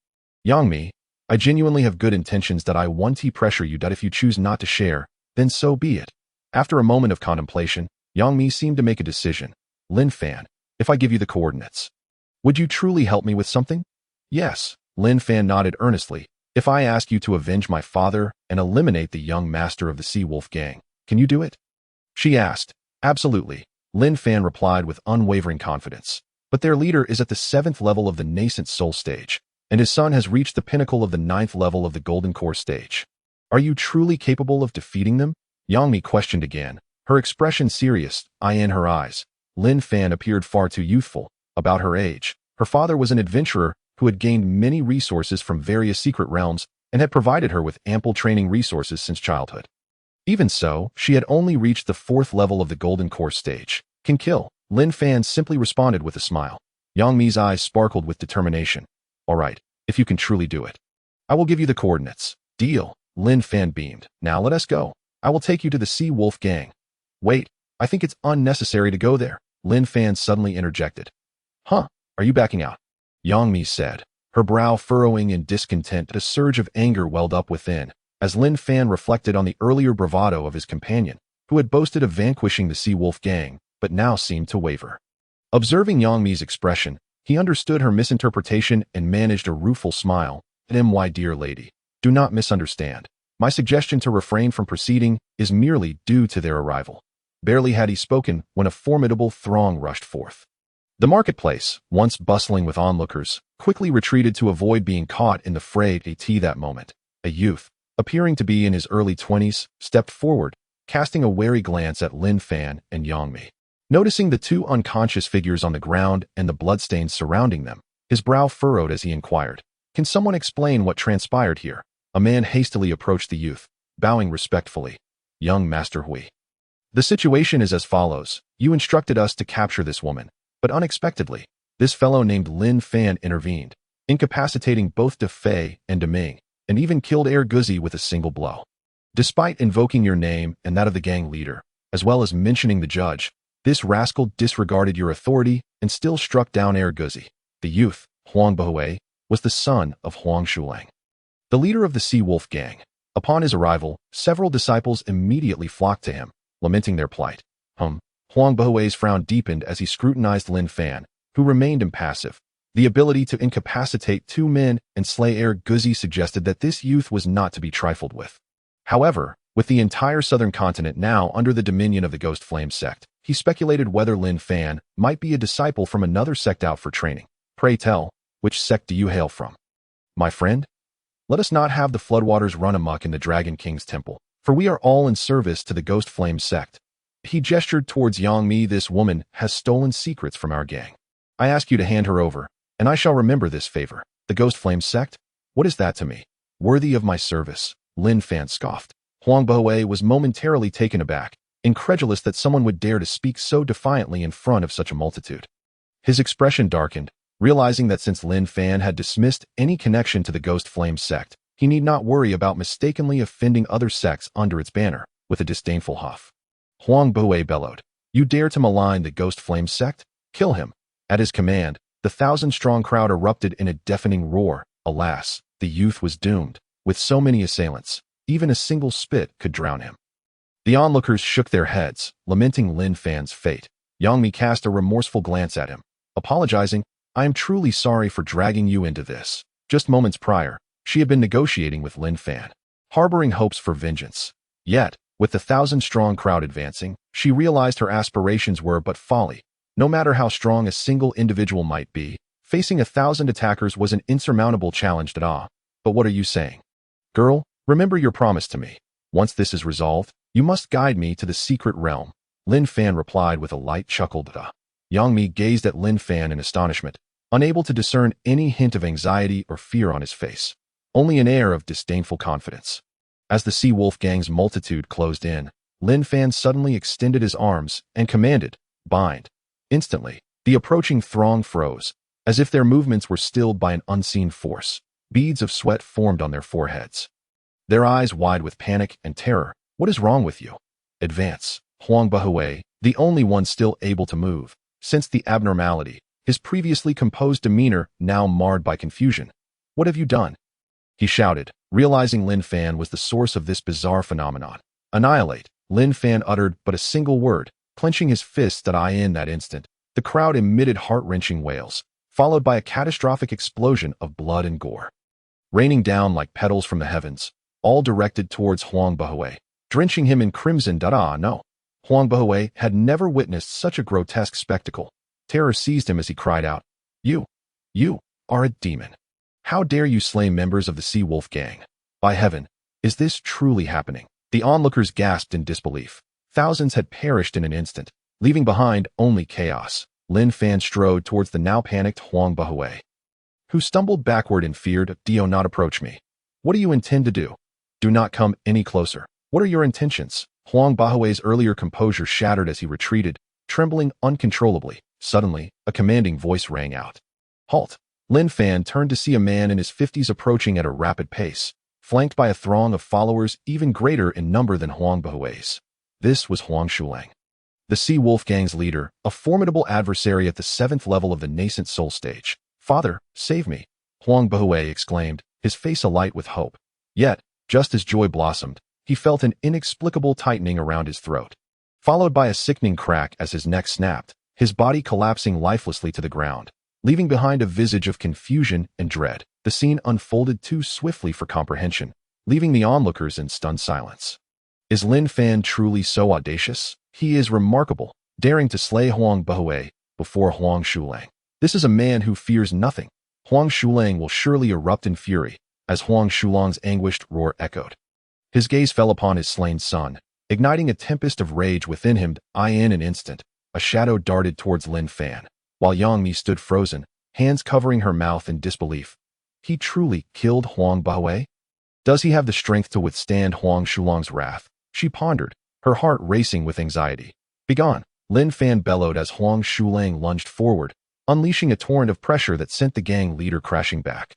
Yangmi, I genuinely have good intentions that I want to pressure you that if you choose not to share, then so be it. After a moment of contemplation, Yangmi seemed to make a decision. Lin Fan, if I give you the coordinates, would you truly help me with something? Yes, Lin Fan nodded earnestly. If I ask you to avenge my father and eliminate the young master of the Sea Wolf gang, can you do it? She asked. Absolutely, Lin Fan replied with unwavering confidence. But their leader is at the 7th level of the nascent soul stage, and his son has reached the pinnacle of the 9th level of the golden core stage. Are you truly capable of defeating them? Yangmi questioned again, her expression serious, eye in her eyes. Lin Fan appeared far too youthful, about her age. Her father was an adventurer who had gained many resources from various secret realms and had provided her with ample training resources since childhood. Even so, she had only reached the 4th level of the golden core stage. Can kill, Lin Fan simply responded with a smile. Yangmi's eyes sparkled with determination. All right, if you can truly do it, I will give you the coordinates. Deal, Lin Fan beamed. Now let us go. I will take you to the Sea Wolf gang. Wait, I think it's unnecessary to go there, Lin Fan suddenly interjected. Huh, are you backing out? Yangmi said, her brow furrowing in discontent. A surge of anger welled up within, as Lin Fan reflected on the earlier bravado of his companion, who had boasted of vanquishing the Sea Wolf gang, but now seemed to waver. Observing Yangmi's expression, he understood her misinterpretation and managed a rueful smile. My dear lady, do not misunderstand. My suggestion to refrain from proceeding is merely due to their arrival. Barely had he spoken when a formidable throng rushed forth. The marketplace, once bustling with onlookers, quickly retreated to avoid being caught in the fray. That moment, a youth, appearing to be in his early 20s, stepped forward, casting a wary glance at Lin Fan and Yangmi. Noticing the two unconscious figures on the ground and the bloodstains surrounding them, his brow furrowed as he inquired, Can someone explain what transpired here? A man hastily approached the youth, bowing respectfully. Young Master Hui. The situation is as follows. You instructed us to capture this woman, but unexpectedly, this fellow named Lin Fan intervened, incapacitating both De Fei and De Ming, and even killed Guzi with a single blow. Despite invoking your name and that of the gang leader, as well as mentioning the judge, this rascal disregarded your authority and still struck down Guzi. The youth, Huang Bohui, was the son of Huang Shulang, the leader of the Sea Wolf gang. Upon his arrival, several disciples immediately flocked to him, lamenting their plight. Huang Bohui's frown deepened as he scrutinized Lin Fan, who remained impassive. The ability to incapacitate two men and slay Guzi suggested that this youth was not to be trifled with. However, with the entire southern continent now under the dominion of the Ghost Flame sect, he speculated whether Lin Fan might be a disciple from another sect out for training. Pray tell, which sect do you hail from? My friend? Let us not have the floodwaters run amok in the Dragon King's temple, for we are all in service to the Ghost Flame sect. He gestured towards Yang Mi. This woman has stolen secrets from our gang. I ask you to hand her over, and I shall remember this favor. The Ghost Flame sect? What is that to me? Worthy of my service, Lin Fan scoffed. Huang Bohui was momentarily taken aback, incredulous that someone would dare to speak so defiantly in front of such a multitude. His expression darkened, realizing that since Lin Fan had dismissed any connection to the Ghost Flame sect, he need not worry about mistakenly offending other sects under its banner. With a disdainful huff, Huang Bohui bellowed, "You dare to malign the Ghost Flame sect? Kill him!" At his command, the 1,000-strong crowd erupted in a deafening roar. Alas, the youth was doomed. With so many assailants, even a single spit could drown him. The onlookers shook their heads, lamenting Lin Fan's fate. Yang Mi cast a remorseful glance at him, apologizing, "I am truly sorry for dragging you into this." Just moments prior, she had been negotiating with Lin Fan, harboring hopes for vengeance. Yet, with the 1,000-strong crowd advancing, she realized her aspirations were but folly. No matter how strong a single individual might be, facing 1,000 attackers was an insurmountable challenge. But what are you saying? Girl, remember your promise to me. Once this is resolved, you must guide me to the secret realm. Lin Fan replied with a light chuckle. Yang Mi gazed at Lin Fan in astonishment, unable to discern any hint of anxiety or fear on his face, only an air of disdainful confidence. As the Sea Wolf gang's multitude closed in, Lin Fan suddenly extended his arms and commanded, "Bind." Instantly, the approaching throng froze, as if their movements were stilled by an unseen force. Beads of sweat formed on their foreheads, their eyes wide with panic and terror. "What is wrong with you? Advance." Huang Bohui, the only one still able to move, sensed the abnormality, his previously composed demeanor now marred by confusion. "What have you done?" he shouted, realizing Lin Fan was the source of this bizarre phenomenon. "Annihilate." Lin Fan uttered but a single word, clenching his fists. In that instant, the crowd emitted heart-wrenching wails, followed by a catastrophic explosion of blood and gore, raining down like petals from the heavens, all directed towards Huang Bohui, drenching him in crimson. No. Huang Bohui had never witnessed such a grotesque spectacle. Terror seized him as he cried out, You are a demon. How dare you slay members of the Sea Wolf gang? By heaven, is this truly happening?" The onlookers gasped in disbelief. Thousands had perished in an instant, leaving behind only chaos. Lin Fan strode towards the now panicked Huang Bohui, who stumbled backward and feared. "Do not approach me. What do you intend to do? Do not come any closer. What are your intentions?" Huang Bohui's earlier composure shattered as he retreated, trembling uncontrollably. Suddenly, a commanding voice rang out. "Halt!" Lin Fan turned to see a man in his 50s approaching at a rapid pace, flanked by a throng of followers even greater in number than Huang Bohui's. This was Huang Shulang, the Sea Wolf gang's leader, a formidable adversary at the 7th level of the nascent soul stage. "Father, save me!" Huang Bohui exclaimed, his face alight with hope. Yet, just as joy blossomed, he felt an inexplicable tightening around his throat, followed by a sickening crack as his neck snapped, his body collapsing lifelessly to the ground, leaving behind a visage of confusion and dread. The scene unfolded too swiftly for comprehension, leaving the onlookers in stunned silence. Is Lin Fan truly so audacious? He is remarkable, daring to slay Huang Bohui before Huang Shulang. This is a man who fears nothing. Huang Shulang will surely erupt in fury, as Huang Shulang's anguished roar echoed. His gaze fell upon his slain son, igniting a tempest of rage within him. In an instant, a shadow darted towards Lin Fan, while Yang Mi stood frozen, hands covering her mouth in disbelief. He truly killed Huang Bohui? Does he have the strength to withstand Huang Shulang's wrath? She pondered, her heart racing with anxiety. "Begone!" Lin Fan bellowed as Huang Shulang lunged forward, unleashing a torrent of pressure that sent the gang leader crashing back.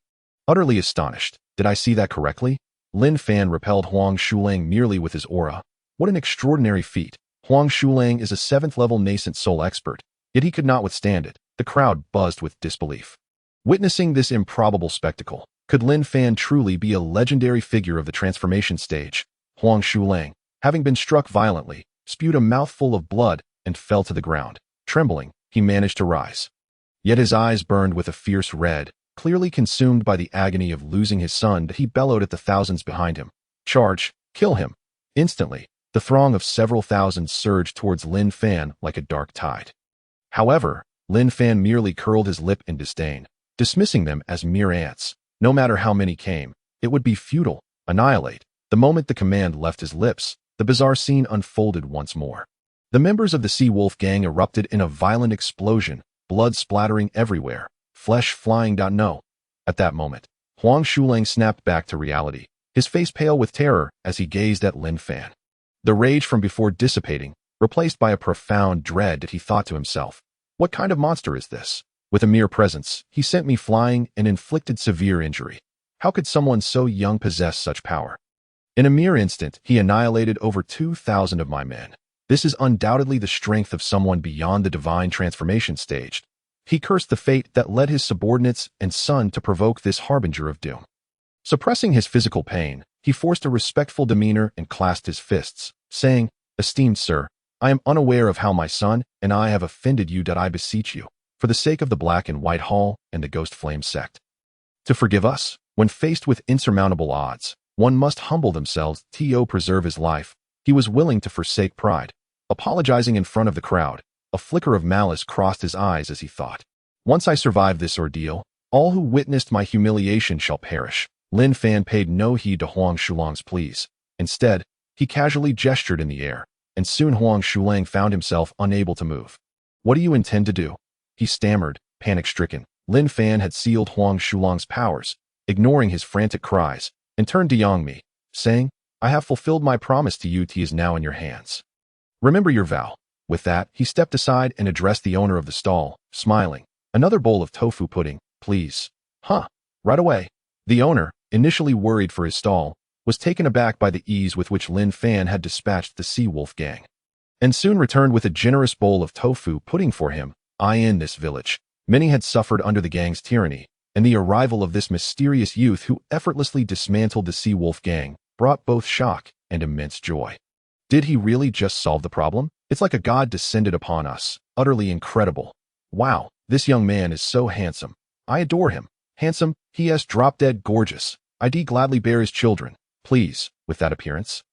Utterly astonished, "Did I see that correctly?" Lin Fan repelled Huang Shulang merely with his aura. What an extraordinary feat! Huang Shulang is a 7th-level nascent soul expert, yet he could not withstand it. The crowd buzzed with disbelief. Witnessing this improbable spectacle, could Lin Fan truly be a legendary figure of the transformation stage? Huang Shulang, having been struck violently, spewed a mouthful of blood and fell to the ground. Trembling, he managed to rise. Yet his eyes burned with a fierce red, clearly consumed by the agony of losing his son. He bellowed at the thousands behind him. "Charge! Kill him!" Instantly, the throng of several thousands surged towards Lin Fan like a dark tide. However, Lin Fan merely curled his lip in disdain, dismissing them as mere ants. No matter how many came, it would be futile. Annihilate. The moment the command left his lips, the bizarre scene unfolded once more. The members of the Sea Wolf gang erupted in a violent explosion, blood splattering everywhere, flesh flying. No. At that moment, Huang Shulang snapped back to reality, his face pale with terror as he gazed at Lin Fan. The rage from before dissipating, replaced by a profound dread. He thought to himself, "What kind of monster is this? With a mere presence, he sent me flying and inflicted severe injury. How could someone so young possess such power? In a mere instant, he annihilated over 2,000 of my men. This is undoubtedly the strength of someone beyond the divine transformation stage." He cursed the fate that led his subordinates and son to provoke this harbinger of doom. Suppressing his physical pain, he forced a respectful demeanor and clasped his fists, saying, "Esteemed sir, I am unaware of how my son and I have offended you. I beseech you, for the sake of the Black and White Hall and the Ghost Flame sect, to forgive us. When faced with insurmountable odds, one must humble themselves to preserve his life." He was willing to forsake pride. Apologizing in front of the crowd, a flicker of malice crossed his eyes as he thought, "Once I survive this ordeal, all who witnessed my humiliation shall perish." Lin Fan paid no heed to Huang Shulang's pleas. Instead, he casually gestured in the air, and soon Huang Shulang found himself unable to move. "What do you intend to do?" he stammered, panic-stricken. Lin Fan had sealed Huang Shulang's powers, ignoring his frantic cries, and turned to Yangmi, saying, "I have fulfilled my promise to you. He is now in your hands. Remember your vow." With that, he stepped aside and addressed the owner of the stall, smiling. "Another bowl of tofu pudding, please." "Huh, right away." The owner, initially worried for his stall, was taken aback by the ease with which Lin Fan had dispatched the Sea Wolf gang, and soon returned with a generous bowl of tofu pudding for him. In this village, many had suffered under the gang's tyranny, and the arrival of this mysterious youth who effortlessly dismantled the Sea Wolf gang brought both shock and immense joy. Did he really just solve the problem? It's like a god descended upon us. Utterly incredible. Wow, this young man is so handsome. I adore him. Handsome, he is drop-dead gorgeous. I'd gladly bear his children. Please, with that appearance.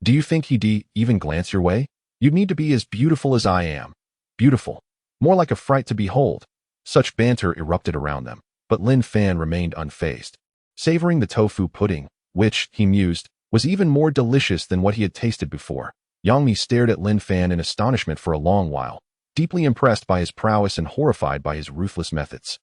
Do you think he'd even glance your way? You'd need to be as beautiful as I am. Beautiful. More like a fright to behold." Such banter erupted around them, but Lin Fan remained unfazed, savoring the tofu pudding, which, he mused, was even more delicious than what he had tasted before. Yangmi stared at Lin Fan in astonishment for a long while, deeply impressed by his prowess and horrified by his ruthless methods.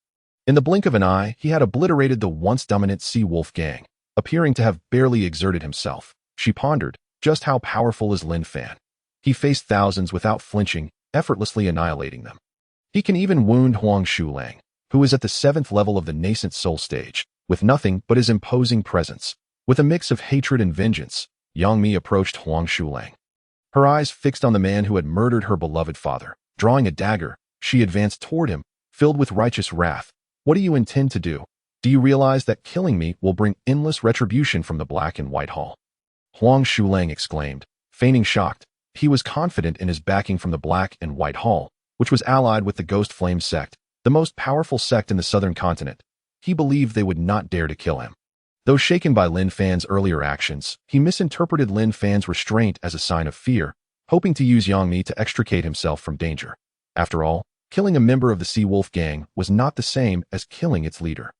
In the blink of an eye, he had obliterated the once dominant Sea Wolf gang, appearing to have barely exerted himself. She pondered, just how powerful is Lin Fan? He faced thousands without flinching, effortlessly annihilating them. He can even wound Huang Shulang, who is at the 7th level of the nascent soul stage, with nothing but his imposing presence. With a mix of hatred and vengeance, Yangmi approached Huang Shulang. Her eyes fixed on the man who had murdered her beloved father. Drawing a dagger, she advanced toward him, filled with righteous wrath. "What do you intend to do? Do you realize that killing me will bring endless retribution from the Black and White Hall?" Huang Shulang exclaimed, feigning shocked. He was confident in his backing from the Black and White Hall, which was allied with the Ghost Flame sect, the most powerful sect in the southern continent. He believed they would not dare to kill him. Though shaken by Lin Fan's earlier actions, he misinterpreted Lin Fan's restraint as a sign of fear, hoping to use Yangmi to extricate himself from danger. After all, killing a member of the Sea Wolf gang was not the same as killing its leader,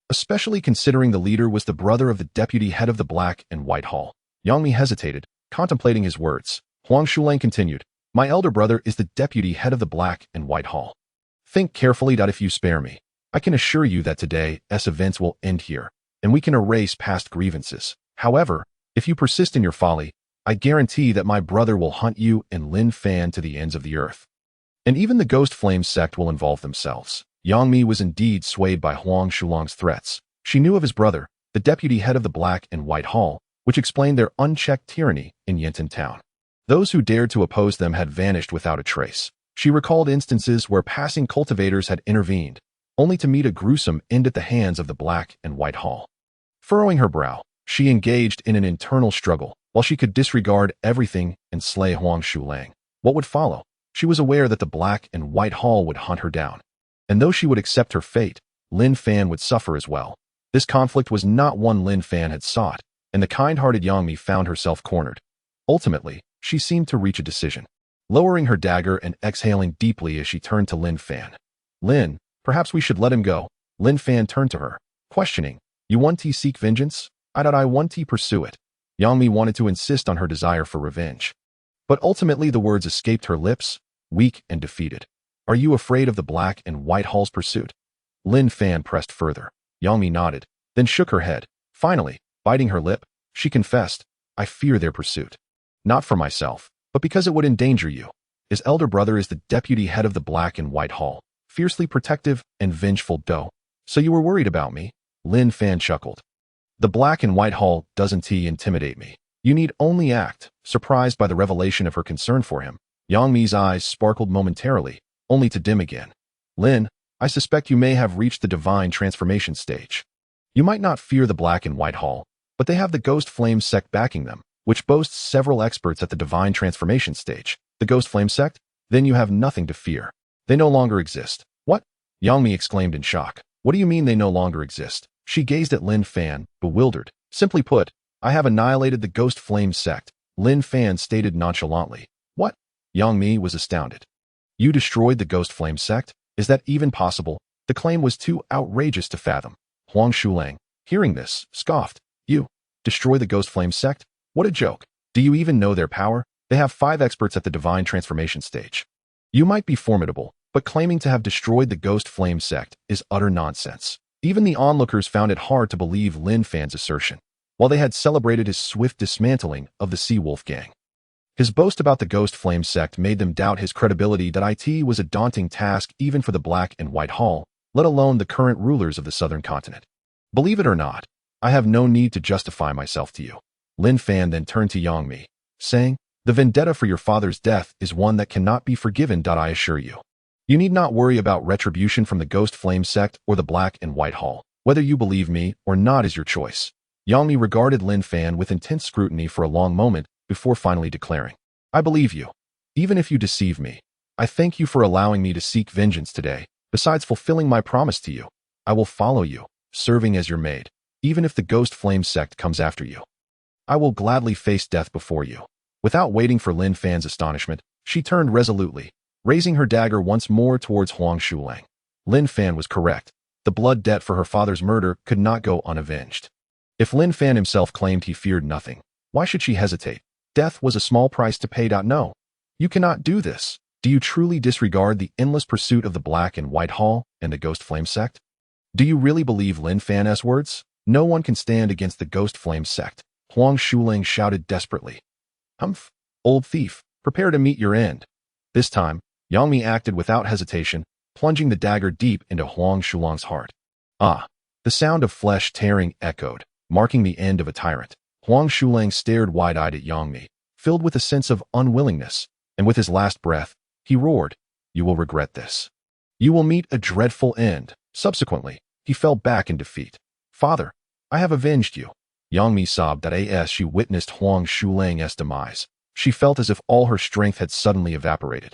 especially considering the leader was the brother of the deputy head of the Black and White Hall. Yangmi hesitated, contemplating his words. Huang Shulang continued, "My elder brother is the deputy head of the Black and White Hall. Think carefully. If you spare me, I can assure you that today's events will end here, and we can erase past grievances. However, if you persist in your folly, I guarantee that my brother will hunt you and Lin Fan to the ends of the earth. And even the Ghost Flame sect will involve themselves. Yang Mi was indeed swayed by Huang Shulang's threats. She knew of his brother, the deputy head of the Black and White Hall, which explained their unchecked tyranny in Yintan town. Those who dared to oppose them had vanished without a trace. She recalled instances where passing cultivators had intervened, only to meet a gruesome end at the hands of the Black and White Hall. Furrowing her brow, she engaged in an internal struggle. While she could disregard everything and slay Huang Shulang, what would follow? She was aware that the Black and White Hall would hunt her down. And though she would accept her fate, Lin Fan would suffer as well. This conflict was not one Lin Fan had sought, and the kind-hearted Yang Mi found herself cornered. Ultimately, she seemed to reach a decision. Lowering her dagger and exhaling deeply as she turned to Lin Fan. Lin, perhaps we should let him go. Lin Fan turned to her, questioning, You want to seek vengeance? I want to pursue it. Yang Mi wanted to insist on her desire for revenge. But ultimately the words escaped her lips, weak and defeated. Are you afraid of the Black and White Hall's pursuit? Lin Fan pressed further. Yang Mi nodded, then shook her head. Finally, biting her lip, she confessed, I fear their pursuit. Not for myself, but because it would endanger you. His elder brother is the deputy head of the Black and White Hall, fiercely protective and vengeful doe. So you were worried about me? Lin Fan chuckled. The Black and White Hall doesn't intimidate me. You need only act. Surprised by the revelation of her concern for him, Yang Mi's eyes sparkled momentarily, only to dim again. Lin, I suspect you may have reached the divine transformation stage. You might not fear the Black and White Hall, but they have the Ghost Flame sect backing them, which boasts several experts at the divine transformation stage. The Ghost Flame sect? Then you have nothing to fear. They no longer exist. What? Yang Mi exclaimed in shock. What do you mean they no longer exist? She gazed at Lin Fan, bewildered. Simply put, I have annihilated the Ghost Flame sect, Lin Fan stated nonchalantly. What? Yang Mi was astounded. You destroyed the Ghost Flame sect? Is that even possible? The claim was too outrageous to fathom. Huang Shulang, hearing this, scoffed. You destroy the Ghost Flame sect? What a joke. Do you even know their power? They have 5 experts at the divine transformation stage. You might be formidable, but claiming to have destroyed the Ghost Flame sect is utter nonsense. Even the onlookers found it hard to believe Lin Fan's assertion, while they had celebrated his swift dismantling of the Sea Wolf gang. His boast about the Ghost Flame sect made them doubt his credibility that it was a daunting task even for the Black and White Hall, let alone the current rulers of the southern continent. Believe it or not, I have no need to justify myself to you. Lin Fan then turned to Yang Mi, saying, The vendetta for your father's death is one that cannot be forgiven. I assure you. You need not worry about retribution from the Ghost Flame sect or the Black and White Hall. Whether you believe me or not is your choice. Yang Mi regarded Lin Fan with intense scrutiny for a long moment before finally declaring, I believe you. Even if you deceive me, I thank you for allowing me to seek vengeance today. Besides fulfilling my promise to you, I will follow you, serving as your maid, even if the Ghost Flame sect comes after you. I will gladly face death before you. Without waiting for Lin Fan's astonishment, she turned resolutely, raising her dagger once more towards Huang Shulang. Lin Fan was correct. The blood debt for her father's murder could not go unavenged. If Lin Fan himself claimed he feared nothing, why should she hesitate? Death was a small price to pay. No, you cannot do this. Do you truly disregard the endless pursuit of the Black and White Hall and the Ghost Flame sect? Do you really believe Lin Fan's words? No one can stand against the Ghost Flame sect. Huang Shulang shouted desperately. Humph, old thief, prepare to meet your end. This time, Yang Mi acted without hesitation, plunging the dagger deep into Huang Shulang's heart. Ah! The sound of flesh tearing echoed, marking the end of a tyrant. Huang Shulang stared wide-eyed at Yang Mi, filled with a sense of unwillingness, and with his last breath, he roared, You will regret this. You will meet a dreadful end. Subsequently, he fell back in defeat. Father, I have avenged you. Yang Mi sobbed that as she witnessed Huang Shulang's demise. She felt as if all her strength had suddenly evaporated.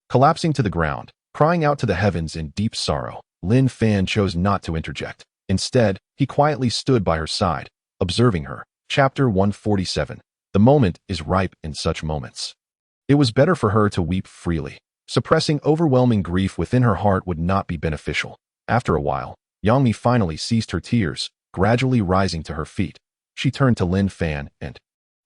Collapsing to the ground, crying out to the heavens in deep sorrow, Lin Fan chose not to interject. Instead, he quietly stood by her side, observing her. Chapter 147. The moment is ripe in such moments. It was better for her to weep freely. Suppressing overwhelming grief within her heart would not be beneficial. After a while, Yang Mi finally ceased her tears, gradually rising to her feet. She turned to Lin Fan and,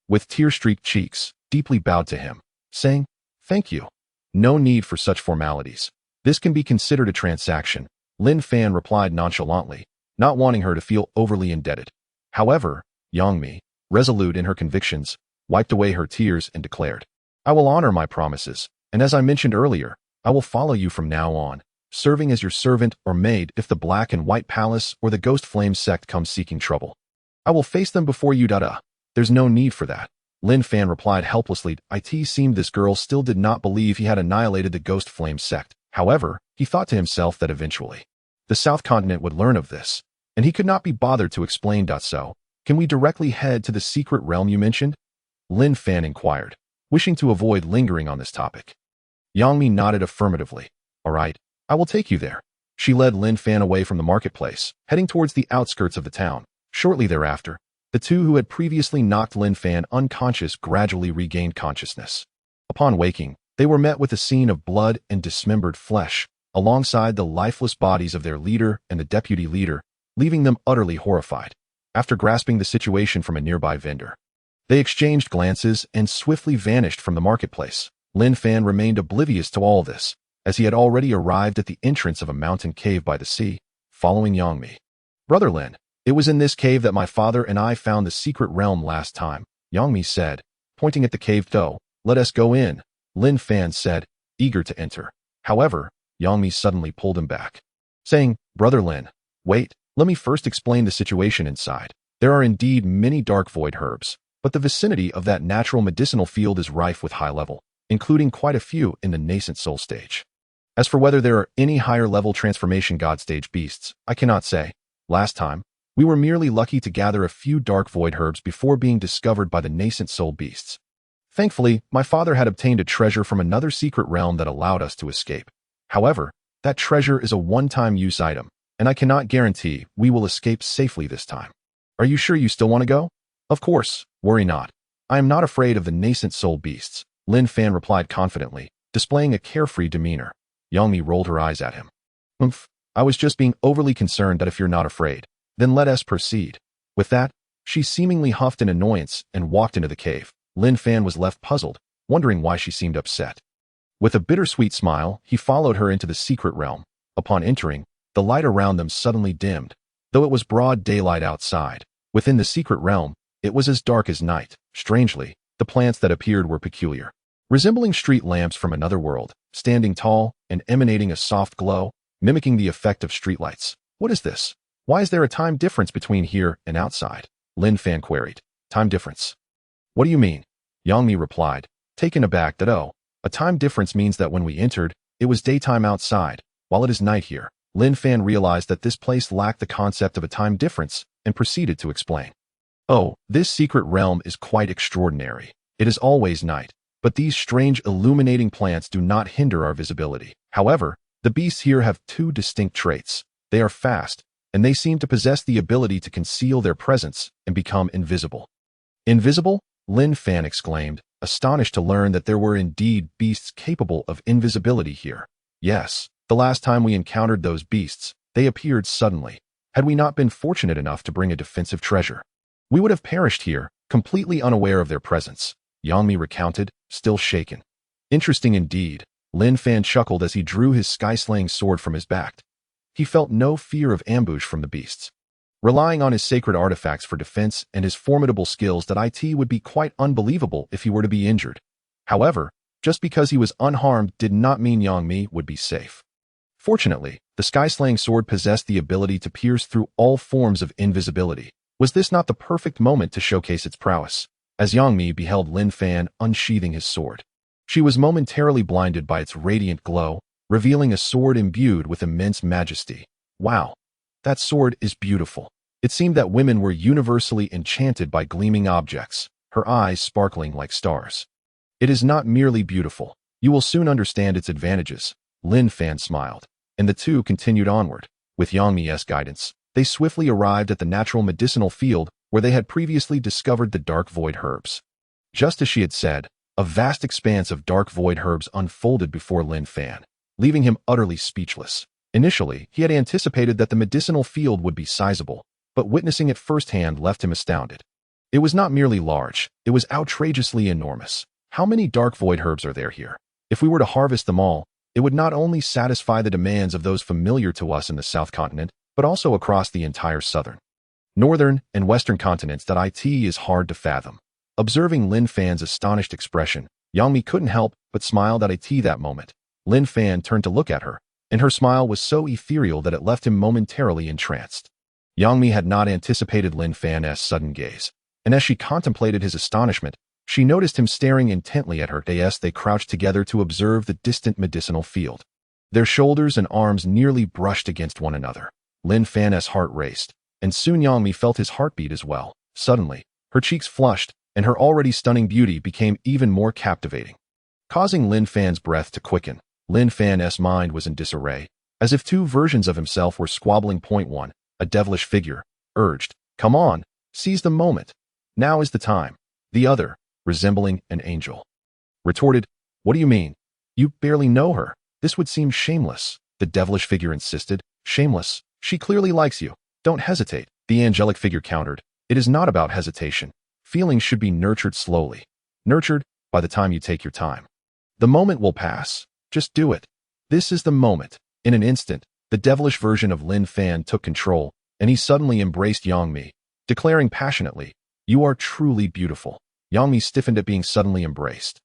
with tear-streaked cheeks, deeply bowed to him, saying, Thank you. No need for such formalities. This can be considered a transaction, Lin Fan replied nonchalantly, not wanting her to feel overly indebted. However, Yang Mi, resolute in her convictions, wiped away her tears and declared, I will honor my promises, and as I mentioned earlier, I will follow you from now on, serving as your servant or maid if the Black and White Palace or the Ghost Flame sect comes seeking trouble. I will face them before you. There's no need for that. Lin Fan replied helplessly. It seemed this girl still did not believe he had annihilated the Ghost Flame sect. However, he thought to himself that eventually the South Continent would learn of this, and he could not be bothered to explain. So, can we directly head to the secret realm you mentioned? Lin Fan inquired, wishing to avoid lingering on this topic. Yang Mi nodded affirmatively. All right, I will take you there. She led Lin Fan away from the marketplace, heading towards the outskirts of the town. Shortly thereafter, the two who had previously knocked Lin Fan unconscious gradually regained consciousness. Upon waking, they were met with a scene of blood and dismembered flesh, alongside the lifeless bodies of their leader and the deputy leader, leaving them utterly horrified. After grasping the situation from a nearby vendor, they exchanged glances and swiftly vanished from the marketplace. Lin Fan remained oblivious to all this, as he had already arrived at the entrance of a mountain cave by the sea, following Yang Mi. Brother Lin, it was in this cave that my father and I found the secret realm last time, Yang Mi said, pointing at the cave. Let us go in, Lin Fan said, eager to enter. However, Yang Mi suddenly pulled him back, saying, Brother Lin, wait, let me first explain the situation inside. There are indeed many dark void herbs, but the vicinity of that natural medicinal field is rife with high level, including quite a few in the nascent soul stage. As for whether there are any higher level transformation god stage beasts, I cannot say. Last time, we were merely lucky to gather a few dark void herbs before being discovered by the nascent soul beasts. Thankfully, my father had obtained a treasure from another secret realm that allowed us to escape. However, that treasure is a one-time use item, and I cannot guarantee we will escape safely this time. Are you sure you still want to go? Of course, worry not. I am not afraid of the nascent soul beasts, Lin Fan replied confidently, displaying a carefree demeanor. Yang Mi rolled her eyes at him. I was just being overly concerned that if you're not afraid, then let us proceed. With that, she seemingly huffed in annoyance and walked into the cave. Lin Fan was left puzzled, wondering why she seemed upset. With a bittersweet smile, he followed her into the secret realm. Upon entering, the light around them suddenly dimmed, though it was broad daylight outside. Within the secret realm, it was as dark as night. Strangely, the plants that appeared were peculiar, resembling street lamps from another world, standing tall and emanating a soft glow, mimicking the effect of streetlights. What is this? Why is there a time difference between here and outside? Lin Fan queried. Time difference? What do you mean? Yang Mi replied, taken aback that a time difference means that when we entered, it was daytime outside, while it is night here. Lin Fan realized that this place lacked the concept of a time difference and proceeded to explain. Oh, this secret realm is quite extraordinary. It is always night, but these strange illuminating plants do not hinder our visibility. However, the beasts here have two distinct traits. They are fast, and they seem to possess the ability to conceal their presence and become invisible. Invisible? Lin Fan exclaimed, astonished to learn that there were indeed beasts capable of invisibility here. Yes, the last time we encountered those beasts, they appeared suddenly. Had we not been fortunate enough to bring a defensive treasure, we would have perished here, completely unaware of their presence, Yang Mi recounted, still shaken. Interesting indeed, Lin Fan chuckled as he drew his sky-slaying sword from his back. He felt no fear of ambush from the beasts. Relying on his sacred artifacts for defense and his formidable skills, that it would be quite unbelievable if he were to be injured. However, just because he was unharmed did not mean Yang Mi would be safe. Fortunately, the sky-slaying sword possessed the ability to pierce through all forms of invisibility. Was this not the perfect moment to showcase its prowess? As Yang Mi beheld Lin Fan unsheathing his sword, she was momentarily blinded by its radiant glow, revealing a sword imbued with immense majesty. Wow, that sword is beautiful. It seemed that women were universally enchanted by gleaming objects, her eyes sparkling like stars. It is not merely beautiful. You will soon understand its advantages. Lin Fan smiled, and the two continued onward. With Yang Mi's guidance, they swiftly arrived at the natural medicinal field where they had previously discovered the dark void herbs. Just as she had said, a vast expanse of dark void herbs unfolded before Lin Fan, leaving him utterly speechless. Initially, he had anticipated that the medicinal field would be sizable, but witnessing it firsthand left him astounded. It was not merely large, it was outrageously enormous. How many dark void herbs are there here? If we were to harvest them all, it would not only satisfy the demands of those familiar to us in the South Continent, but also across the entire southern, northern, and western continents. That it is hard to fathom. Observing Lin Fan's astonished expression, Yang Mi couldn't help but smiled at it that moment. Lin Fan turned to look at her, and her smile was so ethereal that it left him momentarily entranced. Yang Mi had not anticipated Lin Fan's sudden gaze, and as she contemplated his astonishment, she noticed him staring intently at her as they crouched together to observe the distant medicinal field. Their shoulders and arms nearly brushed against one another. Lin Fan's heart raced, and soon Yang Mi felt his heartbeat as well. Suddenly, her cheeks flushed, and her already stunning beauty became even more captivating. Causing Lin Fan's breath to quicken, Lin Fan's mind was in disarray, as if two versions of himself were squabbling. Point one, a devilish figure, urged, "Come on, seize the moment. Now is the time." The other, resembling an angel, retorted, "What do you mean? You barely know her. This would seem shameless." The devilish figure insisted, "Shameless? She clearly likes you. Don't hesitate." The angelic figure countered, "It is not about hesitation. Feelings should be nurtured slowly. Nurtured by the time you take your time. The moment will pass. Just do it. This is the moment." In an instant, the devilish version of Lin Fan took control, and he suddenly embraced Yang Mi, declaring passionately, "You are truly beautiful." Yang Mi stiffened at being suddenly embraced.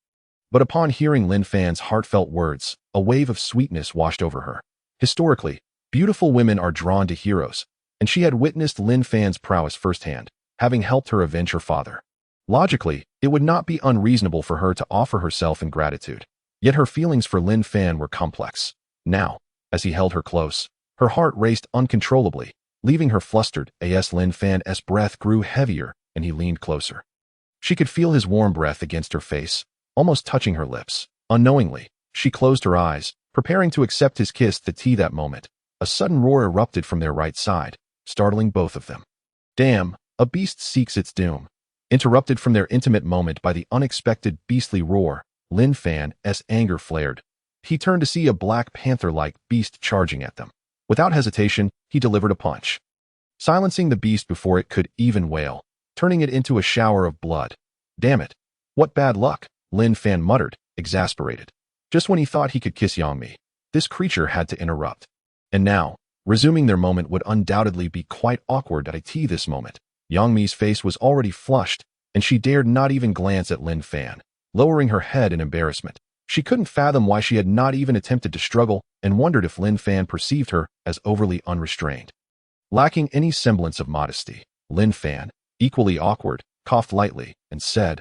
But upon hearing Lin Fan's heartfelt words, a wave of sweetness washed over her. Historically, beautiful women are drawn to heroes, and she had witnessed Lin Fan's prowess firsthand, having helped her avenge her father. Logically, it would not be unreasonable for her to offer herself in gratitude. Yet her feelings for Lin Fan were complex. Now, as he held her close, her heart raced uncontrollably, leaving her flustered as Lin Fan's breath grew heavier and he leaned closer. She could feel his warm breath against her face, almost touching her lips. Unknowingly, she closed her eyes, preparing to accept his kiss. That moment, a sudden roar erupted from their right side, startling both of them. "Damn, a beast seeks its doom." Interrupted from their intimate moment by the unexpected beastly roar, Lin Fan's anger flared. He turned to see a black panther-like beast charging at them. Without hesitation, he delivered a punch, silencing the beast before it could even wail, turning it into a shower of blood. "Damn it. What bad luck," Lin Fan muttered, exasperated. Just when he thought he could kiss Yang Mi, this creature had to interrupt. And now, resuming their moment would undoubtedly be quite awkward at this moment. Yang Mi's face was already flushed, and she dared not even glance at Lin Fan, lowering her head in embarrassment. She couldn't fathom why she had not even attempted to struggle and wondered if Lin Fan perceived her as overly unrestrained. Lacking any semblance of modesty, Lin Fan, equally awkward, coughed lightly and said,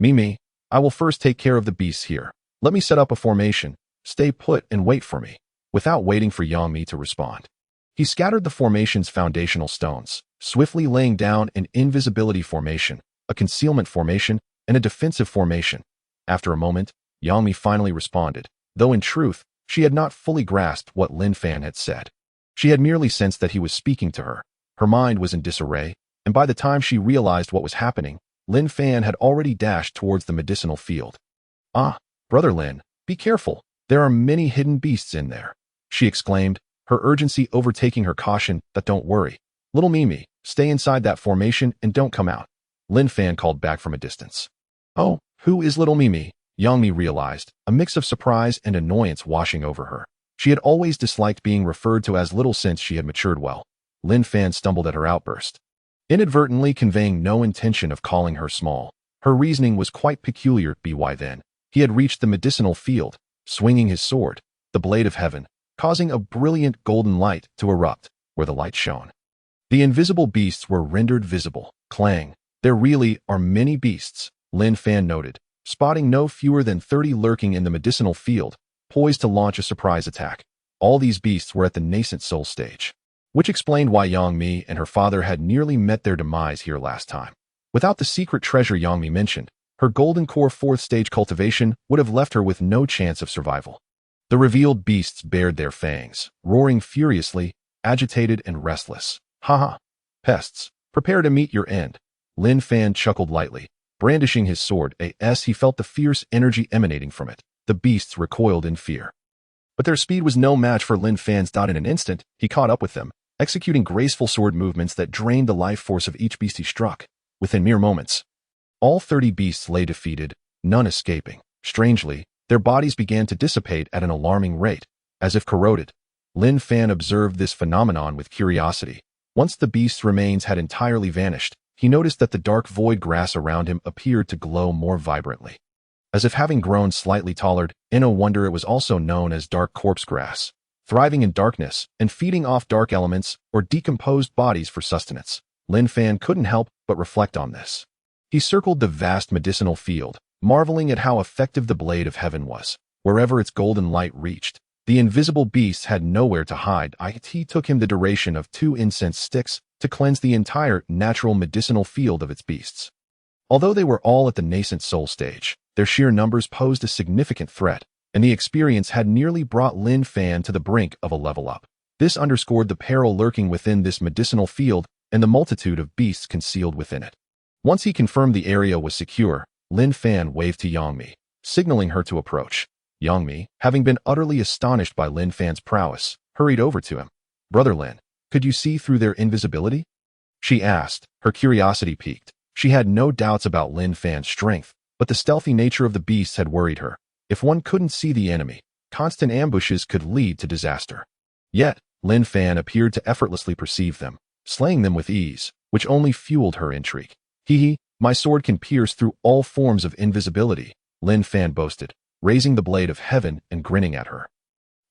Mimi, I will first take care of the beasts here. Let me set up a formation, stay put and wait for me." Without waiting for Yang Mi to respond, he scattered the formation's foundational stones, swiftly laying down an invisibility formation, a concealment formation, and a defensive formation. After a moment, Yang Mi finally responded, though in truth, she had not fully grasped what Lin Fan had said. She had merely sensed that he was speaking to her. Her mind was in disarray, and by the time she realized what was happening, Lin Fan had already dashed towards the medicinal field. "Ah, Brother Lin, be careful. There are many hidden beasts in there," she exclaimed, her urgency overtaking her caution. "That don't worry. Little Mimi, stay inside that formation and don't come out," Lin Fan called back from a distance. "Oh, who is little Mimi?" Yang Mi realized, a mix of surprise and annoyance washing over her. She had always disliked being referred to as little since she had matured well. Lin Fan stumbled at her outburst, inadvertently conveying no intention of calling her small. Her reasoning was quite peculiar. By then, he had reached the medicinal field, swinging his sword, the blade of heaven, causing a brilliant golden light to erupt where the light shone. The invisible beasts were rendered visible. Clang. "There really are many beasts," Lin Fan noted, spotting no fewer than 30 lurking in the medicinal field, poised to launch a surprise attack. All these beasts were at the nascent soul stage, which explained why Yang Mi and her father had nearly met their demise here last time. Without the secret treasure Yang Mi mentioned, her golden core 4th stage cultivation would have left her with no chance of survival. The revealed beasts bared their fangs, roaring furiously, agitated and restless. "Haha, pests, prepare to meet your end." Lin Fan chuckled lightly, brandishing his sword as he felt the fierce energy emanating from it. The beasts recoiled in fear, but their speed was no match for Lin Fan's. In an instant, he caught up with them, executing graceful sword movements that drained the life force of each beast he struck. Within mere moments, all 30 beasts lay defeated, none escaping. Strangely, their bodies began to dissipate at an alarming rate, as if corroded. Lin Fan observed this phenomenon with curiosity. Once the beast's remains had entirely vanished, he noticed that the dark void grass around him appeared to glow more vibrantly. As if having grown slightly taller, no wonder it was also known as dark corpse grass, thriving in darkness and feeding off dark elements or decomposed bodies for sustenance. Lin Fan couldn't help but reflect on this. He circled the vast medicinal field, marveling at how effective the blade of heaven was. Wherever its golden light reached, the invisible beasts had nowhere to hide. It took him the duration of 2 incense sticks to cleanse the entire natural medicinal field of its beasts. Although they were all at the nascent soul stage, their sheer numbers posed a significant threat, and the experience had nearly brought Lin Fan to the brink of a level up. This underscored the peril lurking within this medicinal field and the multitude of beasts concealed within it. Once he confirmed the area was secure, Lin Fan waved to Yangmi, signaling her to approach. Yangmi, having been utterly astonished by Lin Fan's prowess, hurried over to him. "Brother Lin, could you see through their invisibility?" she asked, her curiosity piqued. She had no doubts about Lin Fan's strength, but the stealthy nature of the beasts had worried her. If one couldn't see the enemy, constant ambushes could lead to disaster. Yet, Lin Fan appeared to effortlessly perceive them, slaying them with ease, which only fueled her intrigue. My sword can pierce through all forms of invisibility," Lin Fan boasted, raising the blade of heaven and grinning at her.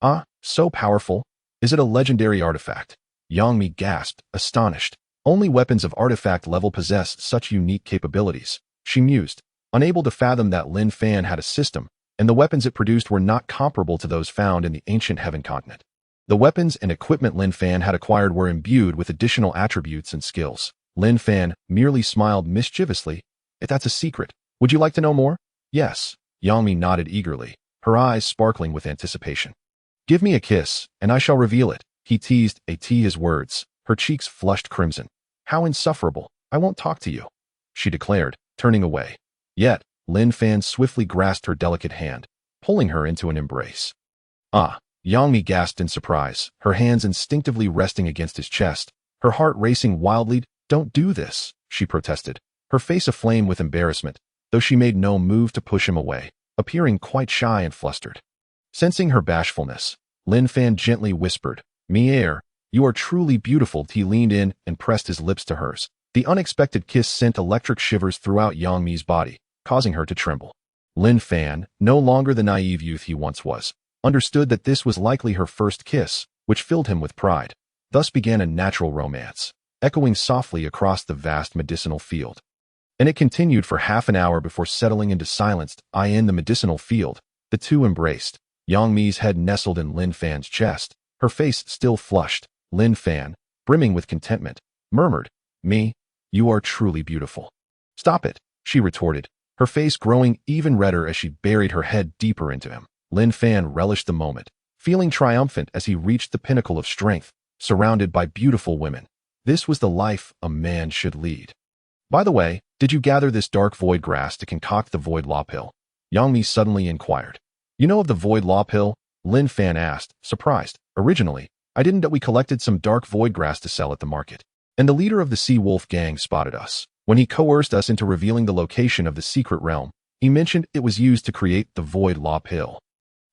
"Ah, so powerful. Is it a legendary artifact?" Yangmi gasped, astonished. Only weapons of artifact level possessed such unique capabilities, she mused, unable to fathom that Lin Fan had a system, and the weapons it produced were not comparable to those found in the ancient heaven continent. The weapons and equipment Lin Fan had acquired were imbued with additional attributes and skills. Lin Fan merely smiled mischievously. "If that's a secret, would you like to know more?" "Yes," Yangmi nodded eagerly, her eyes sparkling with anticipation. "Give me a kiss, and I shall reveal it," he teased. His words, her cheeks flushed crimson. "How insufferable. I won't talk to you," she declared, turning away. Yet, Lin Fan swiftly grasped her delicate hand, pulling her into an embrace. "Ah," Yangmi gasped in surprise, her hands instinctively resting against his chest, her heart racing wildly. "Don't do this," she protested, her face aflame with embarrassment, though she made no move to push him away, appearing quite shy and flustered. Sensing her bashfulness, Lin Fan gently whispered, "Mier, you are truly beautiful." He leaned in and pressed his lips to hers. The unexpected kiss sent electric shivers throughout Yangmi's body, causing her to tremble. Lin Fan, no longer the naive youth he once was, understood that this was likely her first kiss, which filled him with pride. Thus began a natural romance, echoing softly across the vast medicinal field. And it continued for half an hour before settling into silence. In the medicinal field, the two embraced, Yangmi's head nestled in Lin Fan's chest, her face still flushed. Lin Fan, brimming with contentment, murmured, "You are truly beautiful." "Stop it," she retorted, her face growing even redder as she buried her head deeper into him. Lin Fan relished the moment, feeling triumphant as he reached the pinnacle of strength, surrounded by beautiful women. This was the life a man should lead. "By the way, did you gather this dark void grass to concoct the void law pill?" Yangmi suddenly inquired. "You know of the void law pill?" Lin Fan asked, surprised. "Originally, I didn't know we collected some dark void grass to sell at the market, and the leader of the Sea Wolf gang spotted us. When he coerced us into revealing the location of the secret realm, he mentioned it was used to create the void law pill."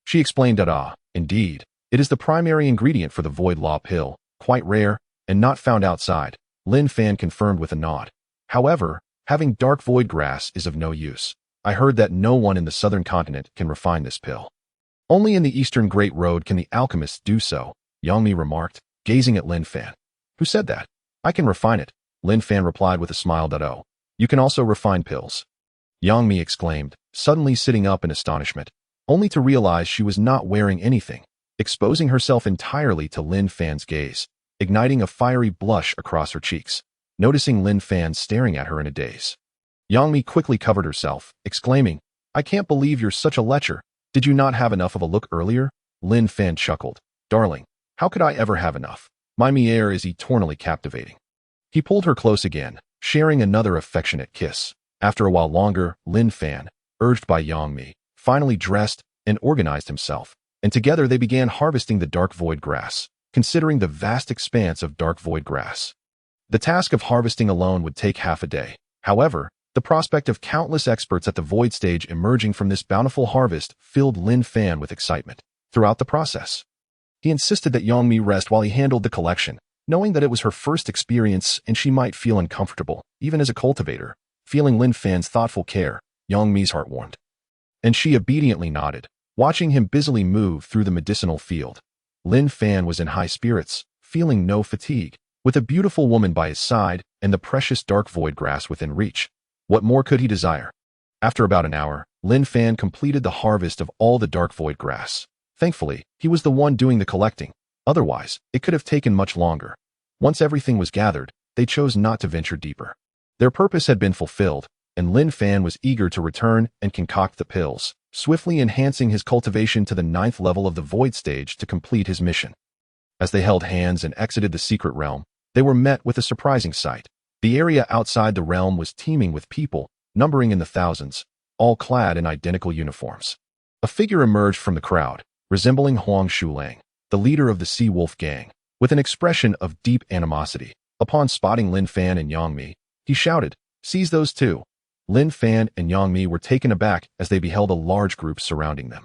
She explained that indeed, it is the primary ingredient for the void law pill, quite rare, and not found outside. Lin Fan confirmed with a nod. "However, having dark void grass is of no use. I heard that no one in the southern continent can refine this pill. Only in the eastern Great Road can the alchemists do so," Yangmi remarked, gazing at Lin Fan. "Who said that?" "I can refine it," Lin Fan replied with a smile. "Oh, you can also refine pills?" Yangmi exclaimed, suddenly sitting up in astonishment, only to realize she was not wearing anything, exposing herself entirely to Lin Fan's gaze, igniting a fiery blush across her cheeks. Noticing Lin Fan staring at her in a daze, Yangmi quickly covered herself, exclaiming, "I can't believe you're such a lecher. Did you not have enough of a look earlier?" Lin Fan chuckled. "Darling, how could I ever have enough? My Mier is eternally captivating." He pulled her close again, sharing another affectionate kiss. After a while longer, Lin Fan, urged by Yangmi, finally dressed and organized himself, and together they began harvesting the dark void grass, considering the vast expanse of dark void grass. The task of harvesting alone would take half a day. However, the prospect of countless experts at the void stage emerging from this bountiful harvest filled Lin Fan with excitement. Throughout the process, he insisted that Yangmi rest while he handled the collection, knowing that it was her first experience and she might feel uncomfortable, even as a cultivator. Feeling Lin Fan's thoughtful care, Yang Mi's heart warmed, and she obediently nodded, watching him busily move through the medicinal field. Lin Fan was in high spirits, feeling no fatigue, with a beautiful woman by his side and the precious dark void grass within reach. What more could he desire? After about an hour, Lin Fan completed the harvest of all the dark void grass. Thankfully, he was the one doing the collecting. Otherwise, it could have taken much longer. Once everything was gathered, they chose not to venture deeper. Their purpose had been fulfilled, and Lin Fan was eager to return and concoct the pills, swiftly enhancing his cultivation to the 9th level of the void stage to complete his mission. As they held hands and exited the secret realm, they were met with a surprising sight. The area outside the realm was teeming with people, numbering in the thousands, all clad in identical uniforms. A figure emerged from the crowd, resembling Huang Shulang, the leader of the Sea Wolf gang, with an expression of deep animosity. Upon spotting Lin Fan and Yang Mi, he shouted, "Seize those two!" Lin Fan and Yang Mi were taken aback as they beheld a large group surrounding them.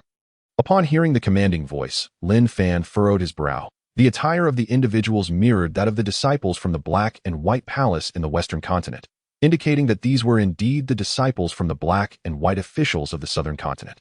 Upon hearing the commanding voice, Lin Fan furrowed his brow. The attire of the individuals mirrored that of the disciples from the Black and White Palace in the Western continent, indicating that these were indeed the disciples from the Black and White officials of the Southern continent.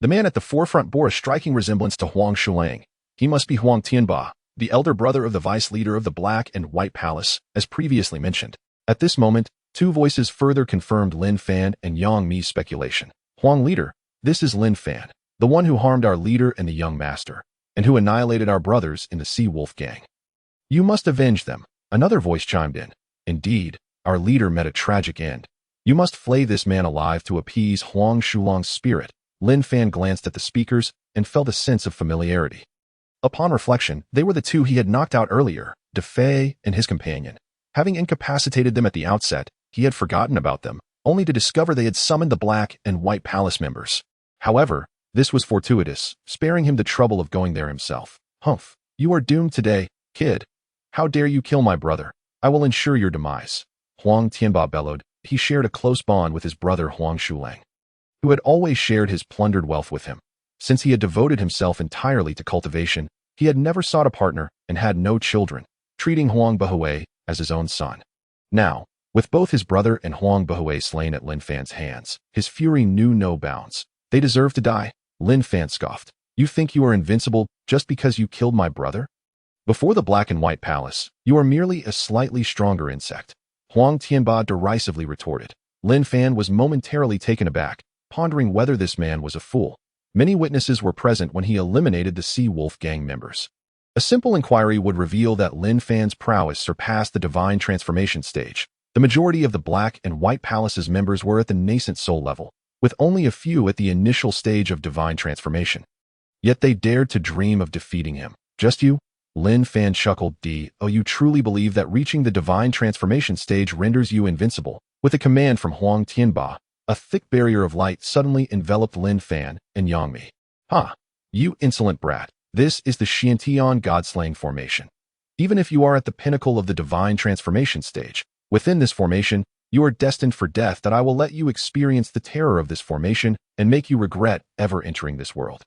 The man at the forefront bore a striking resemblance to Huang Shulang. He must be Huang Tianba, the elder brother of the vice leader of the Black and White Palace, as previously mentioned. At this moment, two voices further confirmed Lin Fan and Yang Mi's speculation. "Huang leader, this is Lin Fan, the one who harmed our leader and the young master, and who annihilated our brothers in the Sea Wolf gang. You must avenge them." Another voice chimed in. "Indeed, our leader met a tragic end. You must flay this man alive to appease Huang Shulang's spirit." Lin Fan glanced at the speakers and felt a sense of familiarity. Upon reflection, they were the two he had knocked out earlier, De Fei and his companion. Having incapacitated them at the outset, he had forgotten about them, only to discover they had summoned the Black and White Palace members. However, this was fortuitous, sparing him the trouble of going there himself. "Humph, you are doomed today, kid. How dare you kill my brother? I will ensure your demise." Huang Tianba bellowed. He shared a close bond with his brother Huang Shulang, who had always shared his plundered wealth with him. Since he had devoted himself entirely to cultivation, he had never sought a partner and had no children, treating Huang Bahue as his own son. Now, with both his brother and Huang Bahue slain at Lin Fan's hands, his fury knew no bounds. "They deserve to die," Lin Fan scoffed. "You think you are invincible just because you killed my brother? Before the Black and White Palace, you are merely a slightly stronger insect," Huang Tianba derisively retorted. Lin Fan was momentarily taken aback, pondering whether this man was a fool. Many witnesses were present when he eliminated the Sea Wolf gang members. A simple inquiry would reveal that Lin Fan's prowess surpassed the divine transformation stage. The majority of the Black and White Palace's members were at the nascent soul level, with only a few at the initial stage of divine transformation. Yet they dared to dream of defeating him. "Just you?" Lin Fan chuckled. "Oh, you truly believe that reaching the divine transformation stage renders you invincible?" With a command from Huang Tianba, a thick barrier of light suddenly enveloped Lin Fan and Yang Mi. "Ha! You insolent brat. This is the Xiantian God-slaying formation. Even if you are at the pinnacle of the divine transformation stage, within this formation, you are destined for death. That I will let you experience the terror of this formation and make you regret ever entering this world."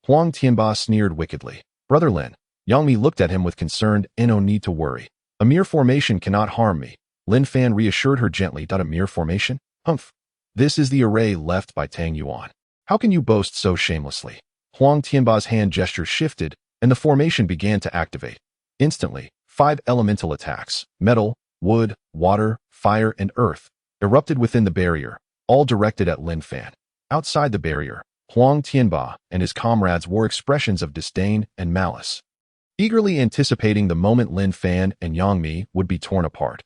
Huang Tianba sneered wickedly. "Brother Lin." Yang Mi looked at him with concern. "No need to worry. A mere formation cannot harm me." Lin Fan reassured her gently. "A mere formation? Humph. This is the array left by Tang Yuan. How can you boast so shamelessly?" Huang Tianba's hand gesture shifted, and the formation began to activate. Instantly, 5 elemental attacks, metal, wood, water, fire, and earth, erupted within the barrier, all directed at Lin Fan. Outside the barrier, Huang Tianba and his comrades wore expressions of disdain and malice, eagerly anticipating the moment Lin Fan and Yang Mi would be torn apart.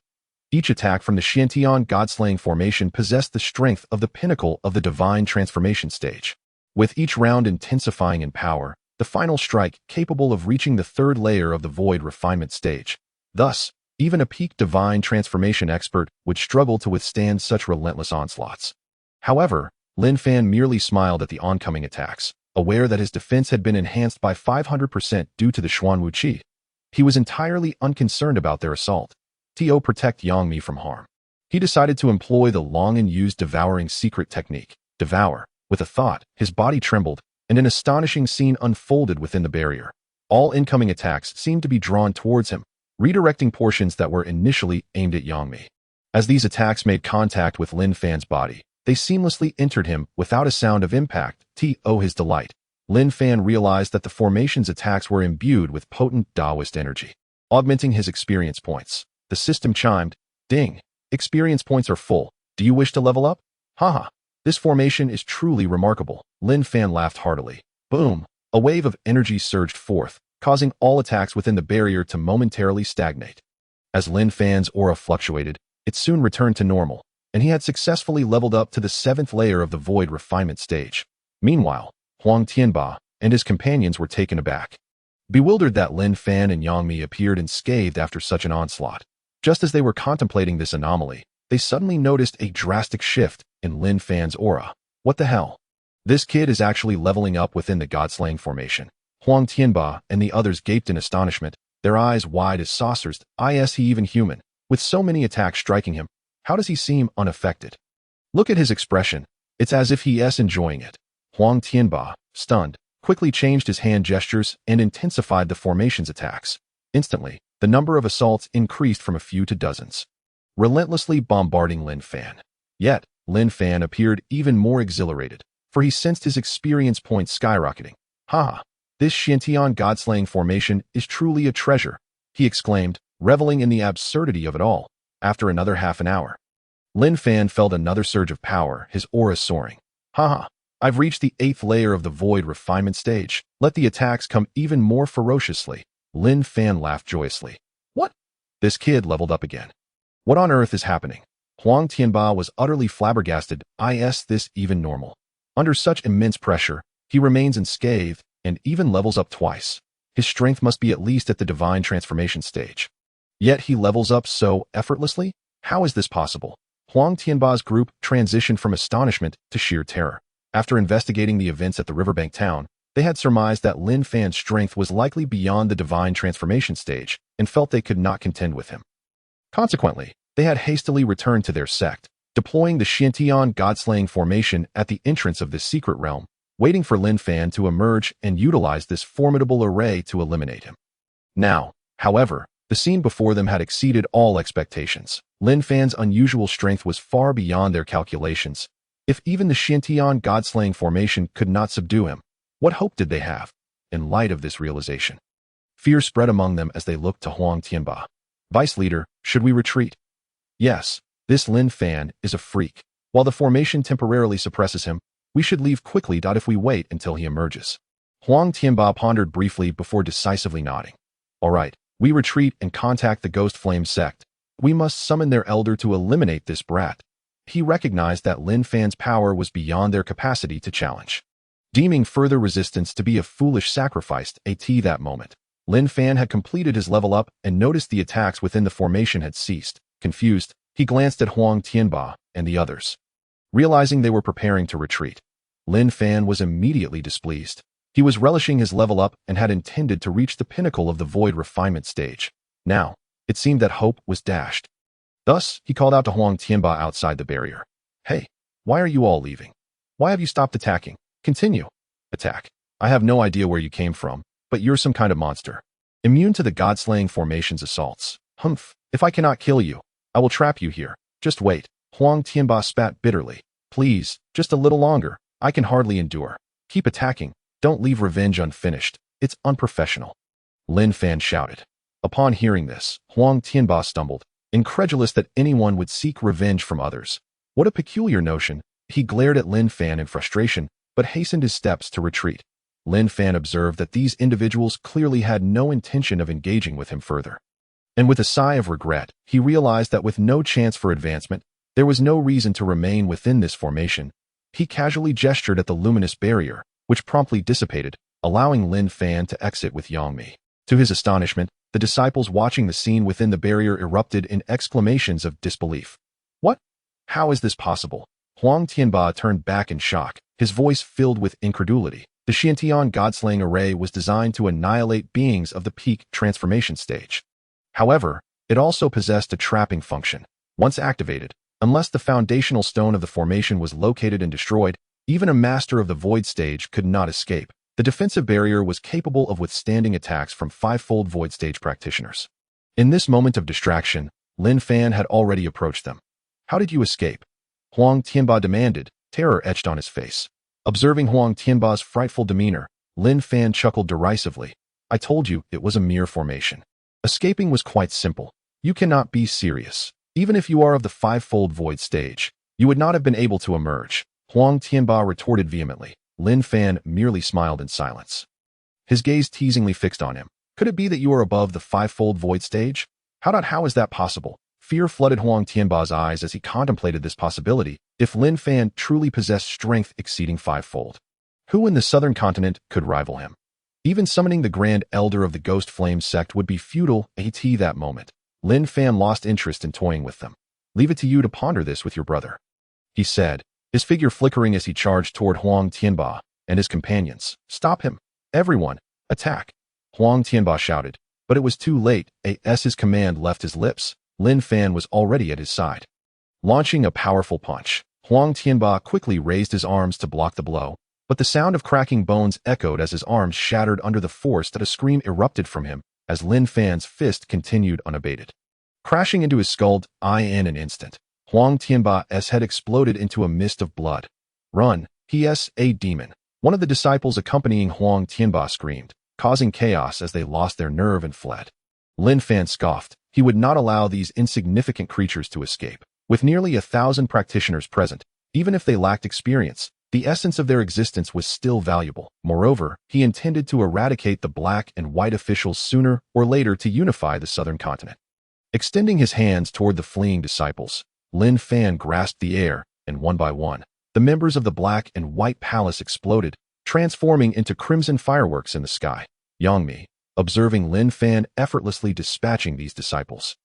Each attack from the Xiantian God-slaying formation possessed the strength of the pinnacle of the divine transformation stage, with each round intensifying in power, the final strike capable of reaching the 3rd layer of the void refinement stage. Thus, even a peak divine transformation expert would struggle to withstand such relentless onslaughts. However, Lin Fan merely smiled at the oncoming attacks, aware that his defense had been enhanced by 500% due to the Xuanwu Qi. He was entirely unconcerned about their assault. To protect Yang Mi from harm, he decided to employ the long and used devouring secret technique, devour. With a thought, his body trembled, and an astonishing scene unfolded within the barrier. All incoming attacks seemed to be drawn towards him, redirecting portions that were initially aimed at Yangmi. As these attacks made contact with Lin Fan's body, they seamlessly entered him without a sound of impact. To his delight, Lin Fan realized that the formation's attacks were imbued with potent Taoist energy, augmenting his experience points. The system chimed, "Ding! Experience points are full. Do you wish to level up?" Haha. This formation is truly remarkable. Lin Fan laughed heartily. Boom! A wave of energy surged forth, causing all attacks within the barrier to momentarily stagnate. As Lin Fan's aura fluctuated, it soon returned to normal, and he had successfully leveled up to the 7th layer of the void refinement stage. Meanwhile, Huang Tianba and his companions were taken aback, bewildered that Lin Fan and Yang Mi appeared unscathed after such an onslaught. Just as they were contemplating this anomaly, they suddenly noticed a drastic shift in Lin Fan's aura. What the hell? This kid is actually leveling up within the God-slaying formation. Huang Tianba and the others gaped in astonishment, their eyes wide as saucers. Is he even human? With so many attacks striking him, how does he seem unaffected? Look at his expression. It's as if he is enjoying it. Huang Tianba, stunned, quickly changed his hand gestures and intensified the formation's attacks. Instantly, the number of assaults increased from a few to dozens, relentlessly bombarding Lin Fan. Yet, Lin Fan appeared even more exhilarated, for he sensed his experience points skyrocketing. Haha, this Xiantian God-slaying formation is truly a treasure, he exclaimed, reveling in the absurdity of it all. After another half an hour, Lin Fan felt another surge of power, his aura soaring. Haha, I've reached the 8th layer of the void refinement stage. Let the attacks come even more ferociously. Lin Fan laughed joyously. What? This kid leveled up again. What on earth is happening? Huang Tianba was utterly flabbergasted. Is this even normal? Under such immense pressure, he remains unscathed and even levels up twice. His strength must be at least at the divine transformation stage. Yet he levels up so effortlessly? How is this possible? Huang Tianba's group transitioned from astonishment to sheer terror. After investigating the events at the riverbank town, they had surmised that Lin Fan's strength was likely beyond the divine transformation stage and felt they could not contend with him. Consequently, they had hastily returned to their sect, deploying the Xiantian God-slaying formation at the entrance of this secret realm, waiting for Lin Fan to emerge and utilize this formidable array to eliminate him. Now, however, the scene before them had exceeded all expectations. Lin Fan's unusual strength was far beyond their calculations. If even the Xiantian God-slaying formation could not subdue him, what hope did they have? In light of this realization, fear spread among them as they looked to Huang Tianba. Vice leader, should we retreat? Yes, this Lin Fan is a freak. While the formation temporarily suppresses him, we should leave quickly. If we wait until he emerges. Huang Tianba pondered briefly before decisively nodding. All right, we retreat and contact the Ghost Flame sect. We must summon their elder to eliminate this brat. He recognized that Lin Fan's power was beyond their capacity to challenge. Deeming further resistance to be a foolish sacrifice at that moment, Lin Fan had completed his level up and noticed the attacks within the formation had ceased. Confused, he glanced at Huang Tianba and the others. Realizing they were preparing to retreat, Lin Fan was immediately displeased. He was relishing his level up and had intended to reach the pinnacle of the void refinement stage. Now, it seemed that hope was dashed. Thus, he called out to Huang Tianba outside the barrier. Hey, why are you all leaving? Why have you stopped attacking? Continue. Attack. I have no idea where you came from, but you're some kind of monster. Immune to the God-slaying formation's assaults. Humph. If I cannot kill you, I will trap you here. Just wait. Huang Tianba spat bitterly. Please, just a little longer. I can hardly endure. Keep attacking. Don't leave revenge unfinished. It's unprofessional. Lin Fan shouted. Upon hearing this, Huang Tianba stumbled, incredulous that anyone would seek revenge from others. What a peculiar notion. He glared at Lin Fan in frustration, but hastened his steps to retreat. Lin Fan observed that these individuals clearly had no intention of engaging with him further. And with a sigh of regret, he realized that with no chance for advancement, there was no reason to remain within this formation. He casually gestured at the luminous barrier, which promptly dissipated, allowing Lin Fan to exit with Yang Mi. To his astonishment, the disciples watching the scene within the barrier erupted in exclamations of disbelief. What? How is this possible? Huang Tianba turned back in shock, his voice filled with incredulity. The Xiantian God-slaying array was designed to annihilate beings of the peak transformation stage. However, it also possessed a trapping function. Once activated, unless the foundational stone of the formation was located and destroyed, even a master of the void stage could not escape. The defensive barrier was capable of withstanding attacks from 5-fold void stage practitioners. In this moment of distraction, Lin Fan had already approached them. How did you escape? Huang Tianba demanded, terror etched on his face. Observing Huang Tianba's frightful demeanor, Lin Fan chuckled derisively. I told you it was a mere formation. Escaping was quite simple. You cannot be serious. Even if you are of the fivefold void stage, you would not have been able to emerge. Huang Tianba retorted vehemently. Lin Fan merely smiled in silence. His gaze teasingly fixed on him. Could it be that you are above the fivefold void stage? How is that possible? Fear flooded Huang Tianba's eyes as he contemplated this possibility. If Lin Fan truly possessed strength exceeding fivefold, who in the southern continent could rival him? Even summoning the Grand Elder of the Ghost Flame sect would be futile at that moment. Lin Fan lost interest in toying with them. Leave it to you to ponder this with your brother, he said, his figure flickering as he charged toward Huang Tianba and his companions. Stop him! Everyone, attack! Huang Tianba shouted, but it was too late. As his command left his lips, Lin Fan was already at his side. Launching a powerful punch, Huang Tianba quickly raised his arms to block the blow, but the sound of cracking bones echoed as his arms shattered under the force that a scream erupted from him as Lin Fan's fist continued unabated. Crashing into his skull, in an instant, Huang Tianba's head exploded into a mist of blood. Run, he.s. a demon. One of the disciples accompanying Huang Tianba screamed, causing chaos as they lost their nerve and fled. Lin Fan scoffed. He would not allow these insignificant creatures to escape. With nearly 1,000 practitioners present, even if they lacked experience, the essence of their existence was still valuable. Moreover, he intended to eradicate the black and white officials sooner or later to unify the southern continent. Extending his hands toward the fleeing disciples, Lin Fan grasped the air, and one by one, the members of the black and white palace exploded, transforming into crimson fireworks in the sky. Yangmi, observing Lin Fan effortlessly dispatching these disciples,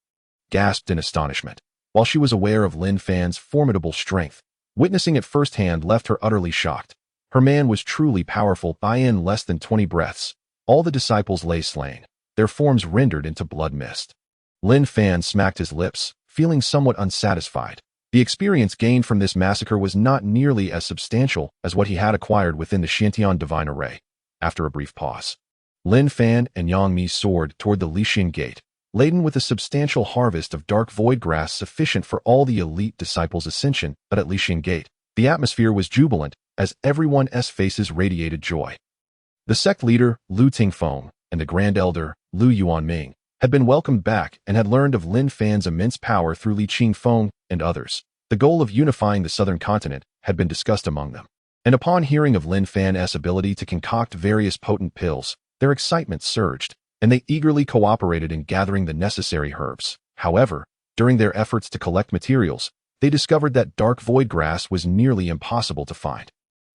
gasped in astonishment. While she was aware of Lin Fan's formidable strength, witnessing it firsthand left her utterly shocked. Her man was truly powerful. In less than 20 breaths, all the disciples lay slain, their forms rendered into blood mist. Lin Fan smacked his lips, feeling somewhat unsatisfied. The experience gained from this massacre was not nearly as substantial as what he had acquired within the Xiantian Divine Array. After a brief pause, Lin Fan and Yang Mi soared toward the Lixian Gate, laden with a substantial harvest of dark void grass sufficient for all the elite disciples' ascension. But at Lixian Gate, the atmosphere was jubilant as everyone's faces radiated joy. The sect leader, Lu Tingfeng, and the Grand Elder, Lu Yuanming, had been welcomed back and had learned of Lin Fan's immense power through Li Qingfeng and others. The goal of unifying the southern continent had been discussed among them. And upon hearing of Lin Fan's ability to concoct various potent pills, their excitement surged, and they eagerly cooperated in gathering the necessary herbs. However, during their efforts to collect materials, they discovered that dark void grass was nearly impossible to find.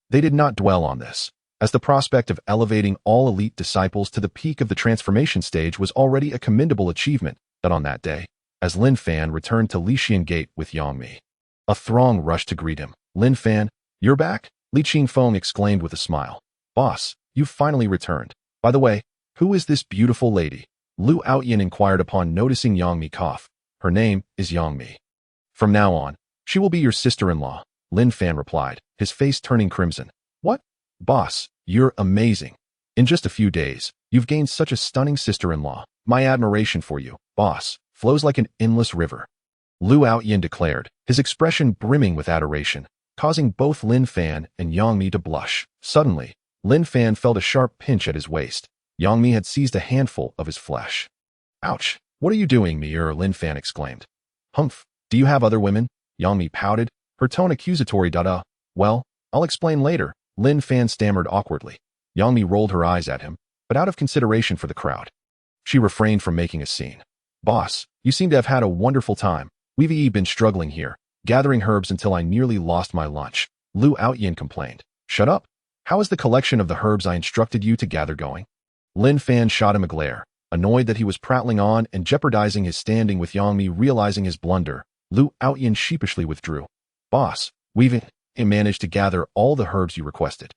They did not dwell on this, as the prospect of elevating all elite disciples to the peak of the transformation stage was already a commendable achievement. That on that day, as Lin Fan returned to Lixian Gate with Yangmi, a throng rushed to greet him. Lin Fan, you're back? Li Qingfeng exclaimed with a smile. Boss, you've finally returned. By the way, who is this beautiful lady? Lu Outyin inquired upon noticing Yangmi cough. Her name is Yangmi. From now on, she will be your sister-in-law, Lin Fan replied, his face turning crimson. What? Boss, you're amazing. In just a few days, you've gained such a stunning sister-in-law. My admiration for you, boss, flows like an endless river. Lu Outyin declared, his expression brimming with adoration, causing both Lin Fan and Yangmi to blush. Suddenly, Lin Fan felt a sharp pinch at his waist. Yangmi had seized a handful of his flesh. Ouch! What are you doing, Mir? Lin Fan exclaimed. Humph! Do you have other women? Yangmi pouted, her tone accusatory. Well, I'll explain later, Lin Fan stammered awkwardly. Yangmi rolled her eyes at him, but out of consideration for the crowd, she refrained from making a scene. Boss, you seem to have had a wonderful time. We've been struggling here, gathering herbs until I nearly lost my lunch. Lu Outyin complained. Shut up! How is the collection of the herbs I instructed you to gather going? Lin Fan shot him a glare, annoyed that he was prattling on and jeopardizing his standing with Yangmi. Realizing his blunder, Lu Outyin sheepishly withdrew. Boss, we've managed to gather all the herbs you requested.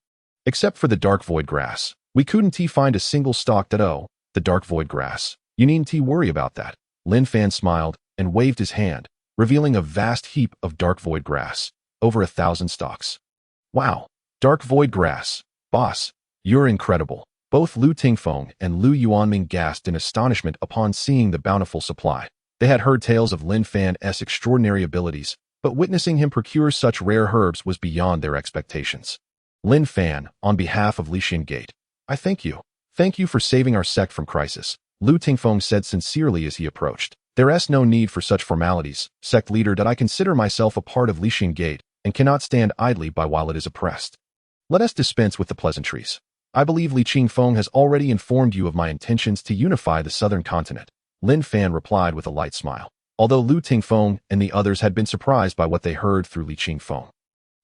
Except for the dark void grass. We couldn't find a single stalk the dark void grass. You needn't worry about that. Lin Fan smiled and waved his hand, revealing a vast heap of dark void grass, over 1,000 stalks. Wow, dark void grass. Boss, you're incredible. Both Lu Tingfeng and Lu Yuanming gasped in astonishment upon seeing the bountiful supply. They had heard tales of Lin Fan's extraordinary abilities, but witnessing him procure such rare herbs was beyond their expectations. Lin Fan, on behalf of Lixian Gate, I thank you. Thank you for saving our sect from crisis, Lu Tingfeng said sincerely as he approached. There is no need for such formalities, sect leader, that I consider myself a part of Lixian Gate and cannot stand idly by while it is oppressed. Let us dispense with the pleasantries. I believe Li Qingfeng has already informed you of my intentions to unify the southern continent, Lin Fan replied with a light smile. Although Lu Tingfeng and the others had been surprised by what they heard through Li Qingfeng,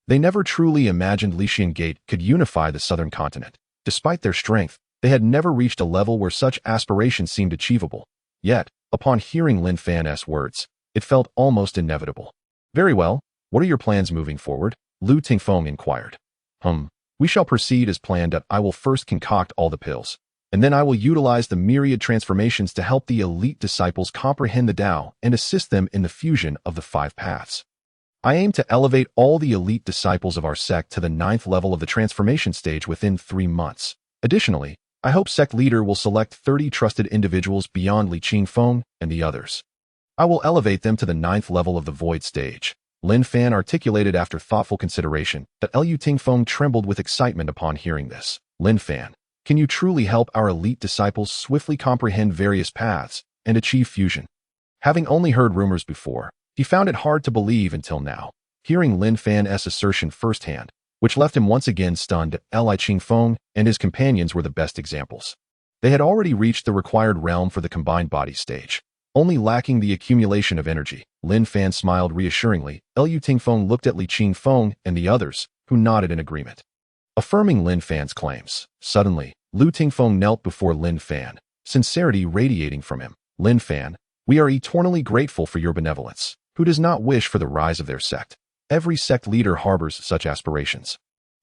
they never truly imagined Lixian Gate could unify the southern continent. Despite their strength, they had never reached a level where such aspirations seemed achievable. Yet, upon hearing Lin Fan's words, it felt almost inevitable. Very well, what are your plans moving forward? Lu Tingfeng inquired. We shall proceed as planned. I will first concoct all the pills, and then I will utilize the myriad transformations to help the elite disciples comprehend the Tao and assist them in the fusion of the 5 paths. I aim to elevate all the elite disciples of our sect to the 9th level of the transformation stage within 3 months. Additionally, I hope sect leader will select 30 trusted individuals beyond Li Qingfeng and the others. I will elevate them to the 9th level of the void stage. Lin Fan articulated after thoughtful consideration. That Lu Tingfeng trembled with excitement upon hearing this. Lin Fan, can you truly help our elite disciples swiftly comprehend various paths and achieve fusion? Having only heard rumors before, he found it hard to believe until now. Hearing Lin Fan's assertion firsthand, which left him once again stunned, Li Qingfeng and his companions were the best examples. They had already reached the required realm for the combined body stage, only lacking the accumulation of energy. Lin Fan smiled reassuringly. Lu Tingfeng looked at Li Qingfeng and the others, who nodded in agreement, affirming Lin Fan's claims. Suddenly, Lu Tingfeng knelt before Lin Fan, sincerity radiating from him. Lin Fan, we are eternally grateful for your benevolence. Who does not wish for the rise of their sect? Every sect leader harbors such aspirations,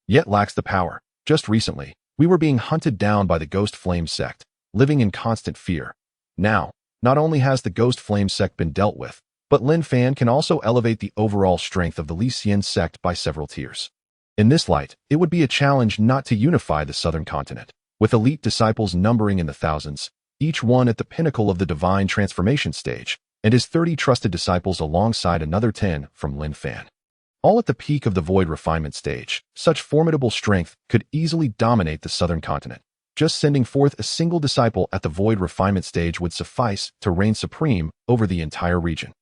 yet lacks the power. Just recently, we were being hunted down by the Ghost Flame sect, living in constant fear. Now, not only has the Ghost Flame sect been dealt with, but Lin Fan can also elevate the overall strength of the Lixian sect by several tiers. In this light, it would be a challenge not to unify the southern continent, with elite disciples numbering in the thousands, each one at the pinnacle of the divine transformation stage, and his 30 trusted disciples alongside another 10 from Lin Fan, all at the peak of the void refinement stage. Such formidable strength could easily dominate the southern continent. Just sending forth a single disciple at the void refinement stage would suffice to reign supreme over the entire region.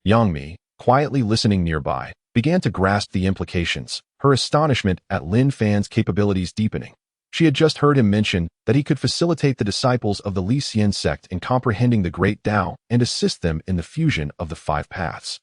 Yangmi, quietly listening nearby, began to grasp the implications, her astonishment at Lin Fan's capabilities deepening. She had just heard him mention that he could facilitate the disciples of the Lixian sect in comprehending the great Tao and assist them in the fusion of the 5 paths.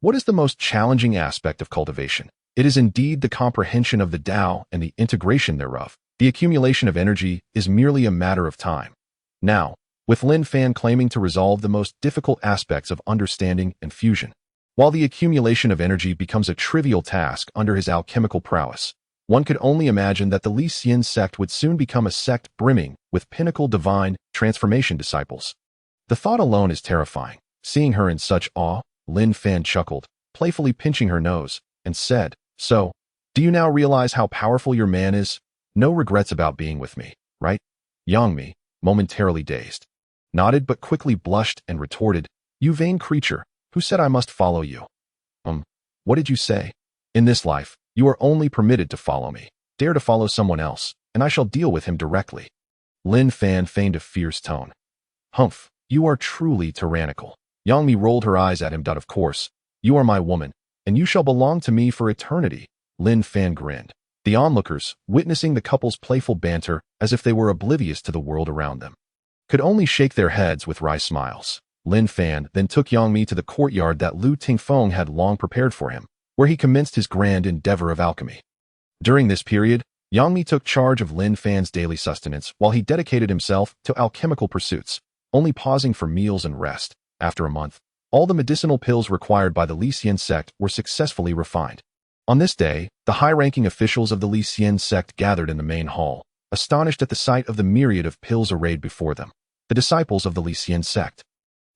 What is the most challenging aspect of cultivation? It is indeed the comprehension of the Tao and the integration thereof. The accumulation of energy is merely a matter of time. Now, with Lin Fan claiming to resolve the most difficult aspects of understanding and fusion, while the accumulation of energy becomes a trivial task under his alchemical prowess, one could only imagine that the Lixian sect would soon become a sect brimming with pinnacle divine transformation disciples. The thought alone is terrifying. Seeing her in such awe, Lin Fan chuckled, playfully pinching her nose, and said, "So, do you now realize how powerful your man is? No regrets about being with me, right?" Yangmi, momentarily dazed, nodded but quickly blushed and retorted, "You vain creature, who said I must follow you?" What did you say? In this life, you are only permitted to follow me. Dare to follow someone else, and I shall deal with him directly." Lin Fan feigned a fierce tone. "Humph, you are truly tyrannical." Yangmi rolled her eyes at him. "Of course, you are my woman, and you shall belong to me for eternity." Lin Fan grinned. The onlookers, witnessing the couple's playful banter as if they were oblivious to the world around them, could only shake their heads with wry smiles. Lin Fan then took Yangmi to the courtyard that Lu Tingfeng had long prepared for him, where he commenced his grand endeavor of alchemy. During this period, Yangmi took charge of Lin Fan's daily sustenance while he dedicated himself to alchemical pursuits, only pausing for meals and rest. After a month, all the medicinal pills required by the Lixian sect were successfully refined. On this day, the high-ranking officials of the Lixian sect gathered in the main hall, astonished at the sight of the myriad of pills arrayed before them. The disciples of the Lixian sect,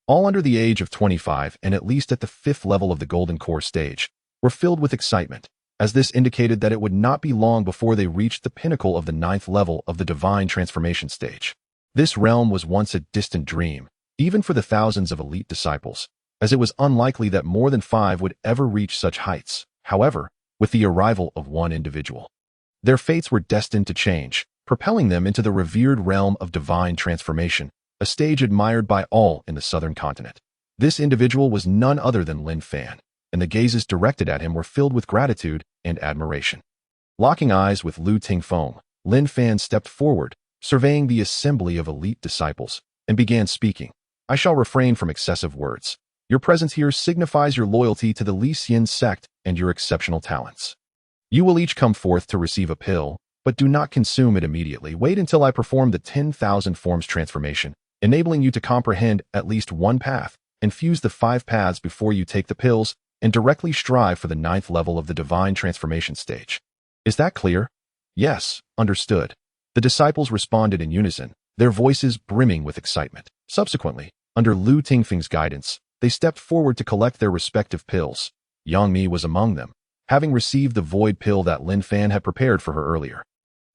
all under the age of 25 and at least at the 5th level of the Golden Core stage, were filled with excitement. as this indicated that it would not be long before they reached the pinnacle of the 9th level of the divine transformation stage. This realm was once a distant dream, even for the thousands of elite disciples, as it was unlikely that more than 5 would ever reach such heights. However, with the arrival of one individual, their fates were destined to change, propelling them into the revered realm of divine transformation, a stage admired by all in the southern continent. This individual was none other than Lin Fan, and the gazes directed at him were filled with gratitude and admiration. Locking eyes with Lu Tingfeng, Lin Fan stepped forward, surveying the assembly of elite disciples, and began speaking. I shall refrain from excessive words. Your presence here signifies your loyalty to the Li Xian sect and your exceptional talents. You will each come forth to receive a pill, but do not consume it immediately. Wait until I perform the 10,000 forms transformation, enabling you to comprehend at least one path, and fuse the 5 paths before you take the pills, and directly strive for the 9th level of the divine transformation stage. Is that clear? Yes, understood. The disciples responded in unison, their voices brimming with excitement. Subsequently, under Lu Tingfeng's guidance, they stepped forward to collect their respective pills. Yang Mi was among them, having received the void pill that Lin Fan had prepared for her earlier,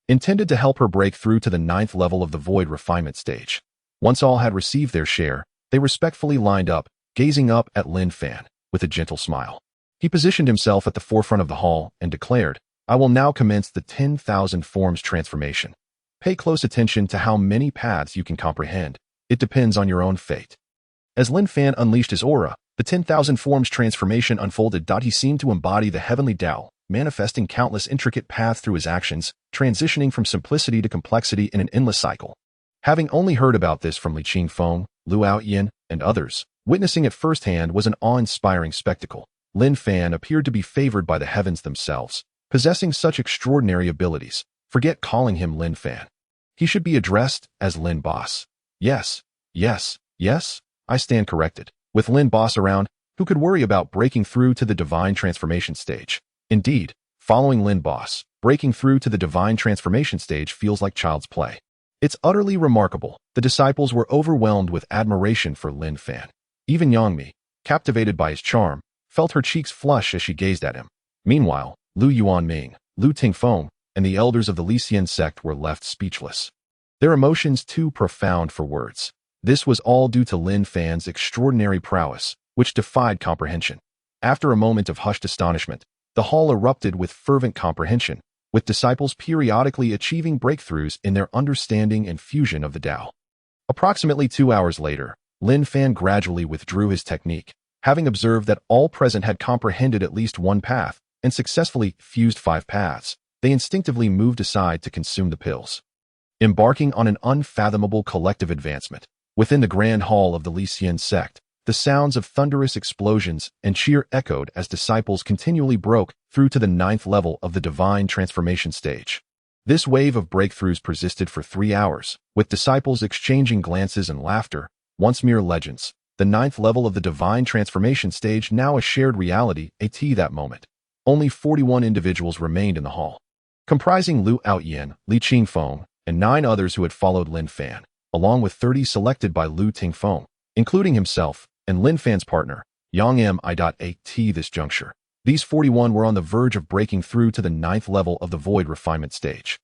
intended to help her break through to the 9th level of the void refinement stage. Once all had received their share, they respectfully lined up, gazing up at Lin Fan with a gentle smile. He positioned himself at the forefront of the hall and declared, I will now commence the 10,000 forms transformation. Pay close attention to how many paths you can comprehend. It depends on your own fate. As Lin Fan unleashed his aura, the 10,000 forms transformation unfolded. He seemed to embody the heavenly Tao, manifesting countless intricate paths through his actions, transitioning from simplicity to complexity in an endless cycle. Having only heard about this from Li Qingfeng, Lu Aoyin, and others, witnessing it firsthand was an awe-inspiring spectacle. Lin Fan appeared to be favored by the heavens themselves, possessing such extraordinary abilities. Forget calling him Lin Fan. He should be addressed as Lin Boss. Yes, I stand corrected. With Lin Boss around, who could worry about breaking through to the divine transformation stage? Indeed, following Lin Boss, breaking through to the divine transformation stage feels like child's play. It's utterly remarkable. The disciples were overwhelmed with admiration for Lin Fan. Even Yang Mi, captivated by his charm, felt her cheeks flush as she gazed at him. Meanwhile, Lu Yuanming, Lu Tingfeng, and the elders of the Li Xian sect were left speechless. Their emotions too profound for words. This was all due to Lin Fan's extraordinary prowess, which defied comprehension. After a moment of hushed astonishment, the hall erupted with fervent comprehension, with disciples periodically achieving breakthroughs in their understanding and fusion of the Tao. Approximately 2 hours later, Lin Fan gradually withdrew his technique, having observed that all present had comprehended at least one path and successfully fused 5 paths. They instinctively moved aside to consume the pills, embarking on an unfathomable collective advancement. Within the grand hall of the Li Xian sect, the sounds of thunderous explosions and cheer echoed as disciples continually broke through to the 9th level of the divine transformation stage. This wave of breakthroughs persisted for 3 hours, with disciples exchanging glances and laughter. Once mere legends, the 9th level of the divine transformation stage now a shared reality. At that moment, only 41 individuals remained in the hall, comprising Lu Aoyin, Li Qingfeng, and 9 others who had followed Lin Fan, along with 30 selected by Lu Tingfeng, including himself and Lin Fan's partner, Yang Mi. At this juncture, these 41 were on the verge of breaking through to the 9th level of the void refinement stage.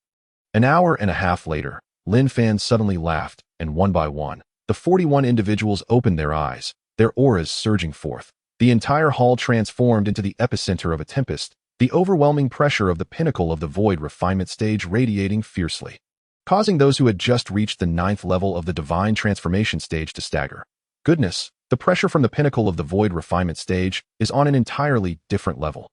An hour and a half later, Lin Fan suddenly laughed, and one by one, the 41 individuals opened their eyes, their auras surging forth. The entire hall transformed into the epicenter of a tempest, the overwhelming pressure of the pinnacle of the void refinement stage radiating fiercely, causing those who had just reached the 9th level of the divine transformation stage to stagger. Goodness, the pressure from the pinnacle of the void refinement stage is on an entirely different level.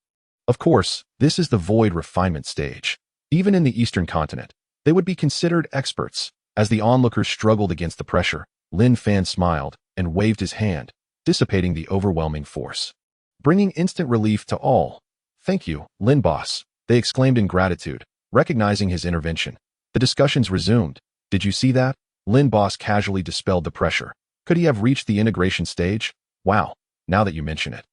Of course, this is the void refinement stage. Even in the eastern continent, they would be considered experts. As the onlookers struggled against the pressure, Lin Fan smiled and waved his hand, dissipating the overwhelming force, bringing instant relief to all. Thank you, Lin Boss, they exclaimed in gratitude, recognizing his intervention. The discussions resumed. Did you see that? Lin Boss casually dispelled the pressure. Could he have reached the integration stage? Wow, now that you mention it.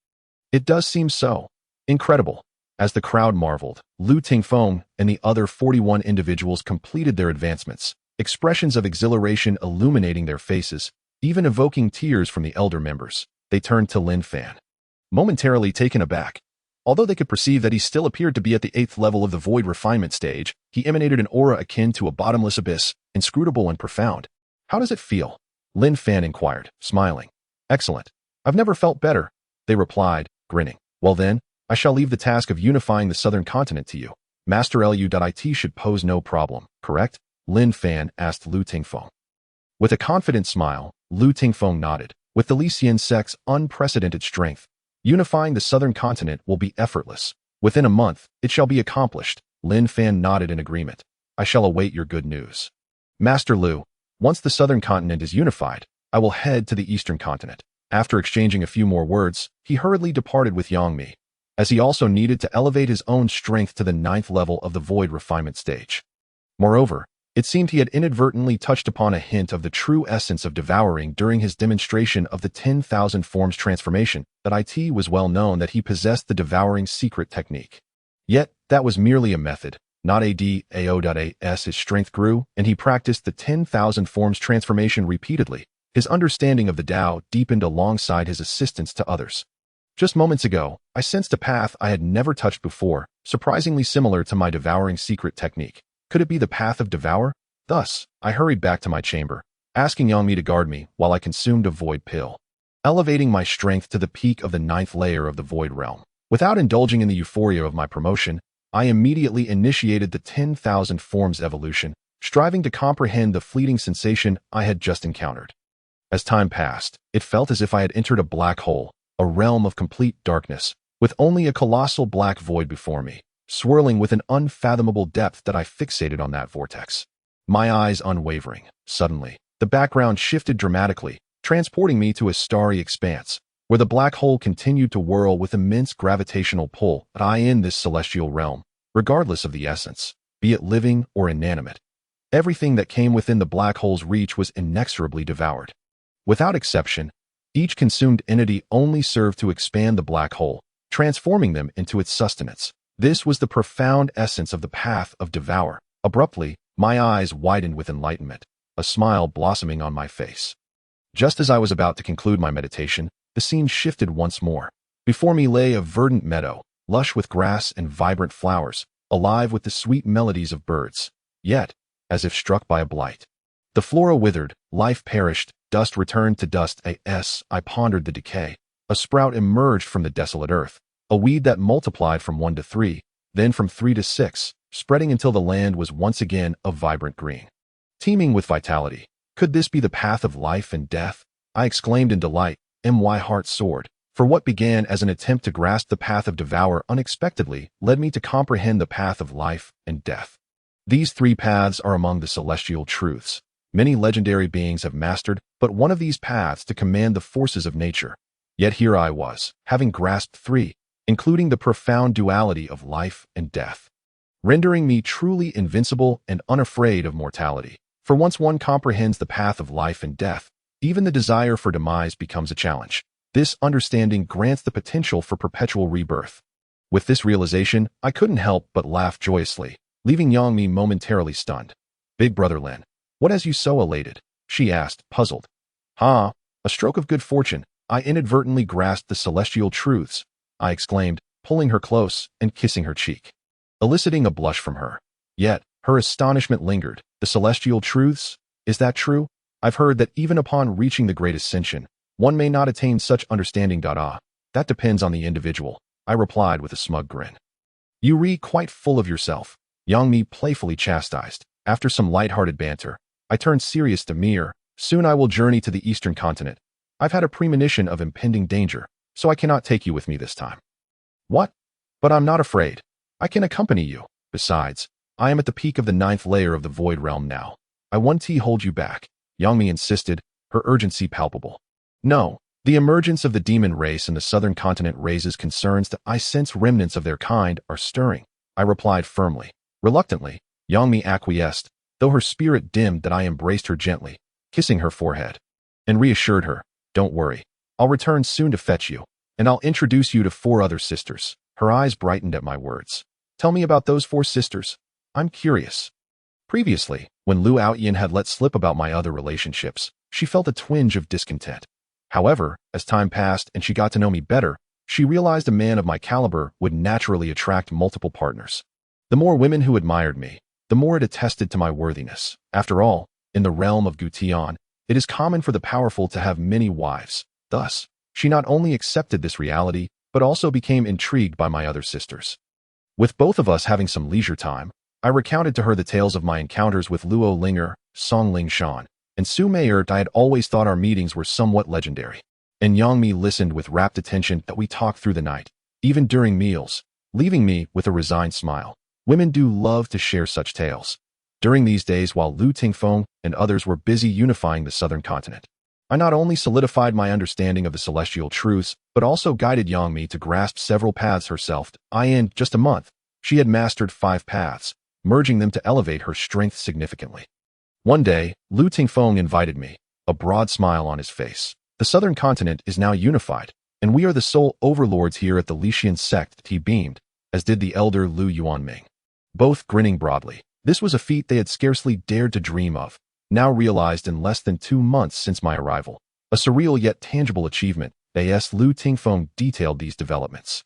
It does seem so. Incredible. As the crowd marveled, Lu Tingfeng and the other 41 individuals completed their advancements, expressions of exhilaration illuminating their faces, even evoking tears from the elder members. They turned to Lin Fan, momentarily taken aback. Although they could perceive that he still appeared to be at the 8th level of the void refinement stage, he emanated an aura akin to a bottomless abyss, inscrutable and profound. How does it feel? Lin Fan inquired, smiling. Excellent. I've never felt better, they replied, grinning. Well then, I shall leave the task of unifying the southern continent to you. Master Lu.it should pose no problem, correct? Lin Fan asked Lu Tingfeng. With a confident smile, Lu Tingfeng nodded. With the Lycian sect's unprecedented strength, unifying the southern continent will be effortless. Within a month, it shall be accomplished. Lin Fan nodded in agreement. I shall await your good news. Master Lu, once the southern continent is unified, I will head to the eastern continent. After exchanging a few more words, he hurriedly departed with Yangmi, as he also needed to elevate his own strength to the 9th level of the void refinement stage. Moreover, it seemed he had inadvertently touched upon a hint of the true essence of devouring during his demonstration of the 10,000 forms transformation. That it was well known that he possessed the devouring secret technique. Yet, that was merely a method, not as his strength grew, and he practiced the 10,000 forms transformation repeatedly. His understanding of the Tao deepened alongside his assistance to others. Just moments ago, I sensed a path I had never touched before, surprisingly similar to my devouring secret technique. Could it be the path of devour? Thus, I hurried back to my chamber, asking Yangmi to guard me while I consumed a void pill, elevating my strength to the peak of the 9th layer of the void realm. Without indulging in the euphoria of my promotion, I immediately initiated the 10,000 forms evolution, striving to comprehend the fleeting sensation I had just encountered. As time passed, it felt as if I had entered a black hole, a realm of complete darkness, with only a colossal black void before me, swirling with an unfathomable depth that I fixated on that vortex. My eyes unwavering. Suddenly, the background shifted dramatically, transporting me to a starry expanse, where the black hole continued to whirl with immense gravitational pull. I in this celestial realm, regardless of the essence, be it living or inanimate. Everything that came within the black hole's reach was inexorably devoured. Without exception, each consumed entity only served to expand the black hole, transforming them into its sustenance. This was the profound essence of the path of devour. Abruptly, my eyes widened with enlightenment, a smile blossoming on my face. Just as I was about to conclude my meditation, the scene shifted once more. Before me lay a verdant meadow, lush with grass and vibrant flowers, alive with the sweet melodies of birds. Yet, as if struck by a blight, the flora withered, life perished, dust returned to dust. I pondered the decay. A sprout emerged from the desolate earth, a weed that multiplied from 1 to 3, then from 3 to 6, spreading until the land was once again a vibrant green, teeming with vitality. Could this be the path of life and death? I exclaimed in delight. My heart soared, for what began as an attempt to grasp the path of devour unexpectedly led me to comprehend the path of life and death. These 3 paths are among the celestial truths many legendary beings have mastered, but one of these paths to command the forces of nature. Yet here I was, having grasped 3, including the profound duality of life and death, rendering me truly invincible and unafraid of mortality. For once one comprehends the path of life and death, even the desire for demise becomes a challenge. This understanding grants the potential for perpetual rebirth. With this realization, I couldn't help but laugh joyously, leaving Yangmi momentarily stunned. Big brother Lin, what has you so elated? She asked, puzzled. A stroke of good fortune. I inadvertently grasped the celestial truths, I exclaimed, pulling her close and kissing her cheek, eliciting a blush from her. Yet, her astonishment lingered. The celestial truths? Is that true? I've heard that even upon reaching the great ascension, one may not attain such understanding. That depends on the individual, I replied with a smug grin. You re quite full of yourself, Yangmi playfully chastised. After some light-hearted banter, I turned serious to Mir. Soon I will journey to the eastern continent. I've had a premonition of impending danger, so I cannot take you with me this time. What? But I'm not afraid. I can accompany you. Besides, I am at the peak of the 9th layer of the void realm now. I won't hold you back, Yangmi insisted, her urgency palpable. No, the emergence of the demon race in the southern continent raises concerns that I sense remnants of their kind are stirring, I replied firmly. Reluctantly, Yangmi acquiesced, though her spirit dimmed. That I embraced her gently, kissing her forehead, and reassured her, don't worry, I'll return soon to fetch you, and I'll introduce you to 4 other sisters. Her eyes brightened at my words. Tell me about those 4 sisters. I'm curious. Previously, when Lu Outyin had let slip about my other relationships, she felt a twinge of discontent. However, as time passed and she got to know me better, She realized a man of my caliber would naturally attract multiple partners. The more women who admired me, the more it attested to my worthiness. After all, in the realm of Gutian, it is common for the powerful to have many wives. Thus, she not only accepted this reality, but also became intrigued by my other sisters. With both of us having some leisure time, I recounted to her the tales of my encounters with Luo Linger, Song Ling Shan, and Su Meiert. I had always thought our meetings were somewhat legendary. And Yang Mi listened with rapt attention that we talked through the night, even during meals, leaving me with a resigned smile. Women do love to share such tales. During these days while Lu Tingfeng and others were busy unifying the southern continent, I not only solidified my understanding of the celestial truths, but also guided Yang Mi to grasp several paths herself. In just a month, she had mastered 5 paths, merging them to elevate her strength significantly. One day, Lu Tingfeng invited me, a broad smile on his face. The southern continent is now unified, and we are the sole overlords here at the Lixian sect. He beamed, as did the elder Lu Yuanming, both grinning broadly. This was a feat they had scarcely dared to dream of, now realized in less than 2 months since my arrival. A surreal yet tangible achievement. As Lu Tingfeng detailed these developments.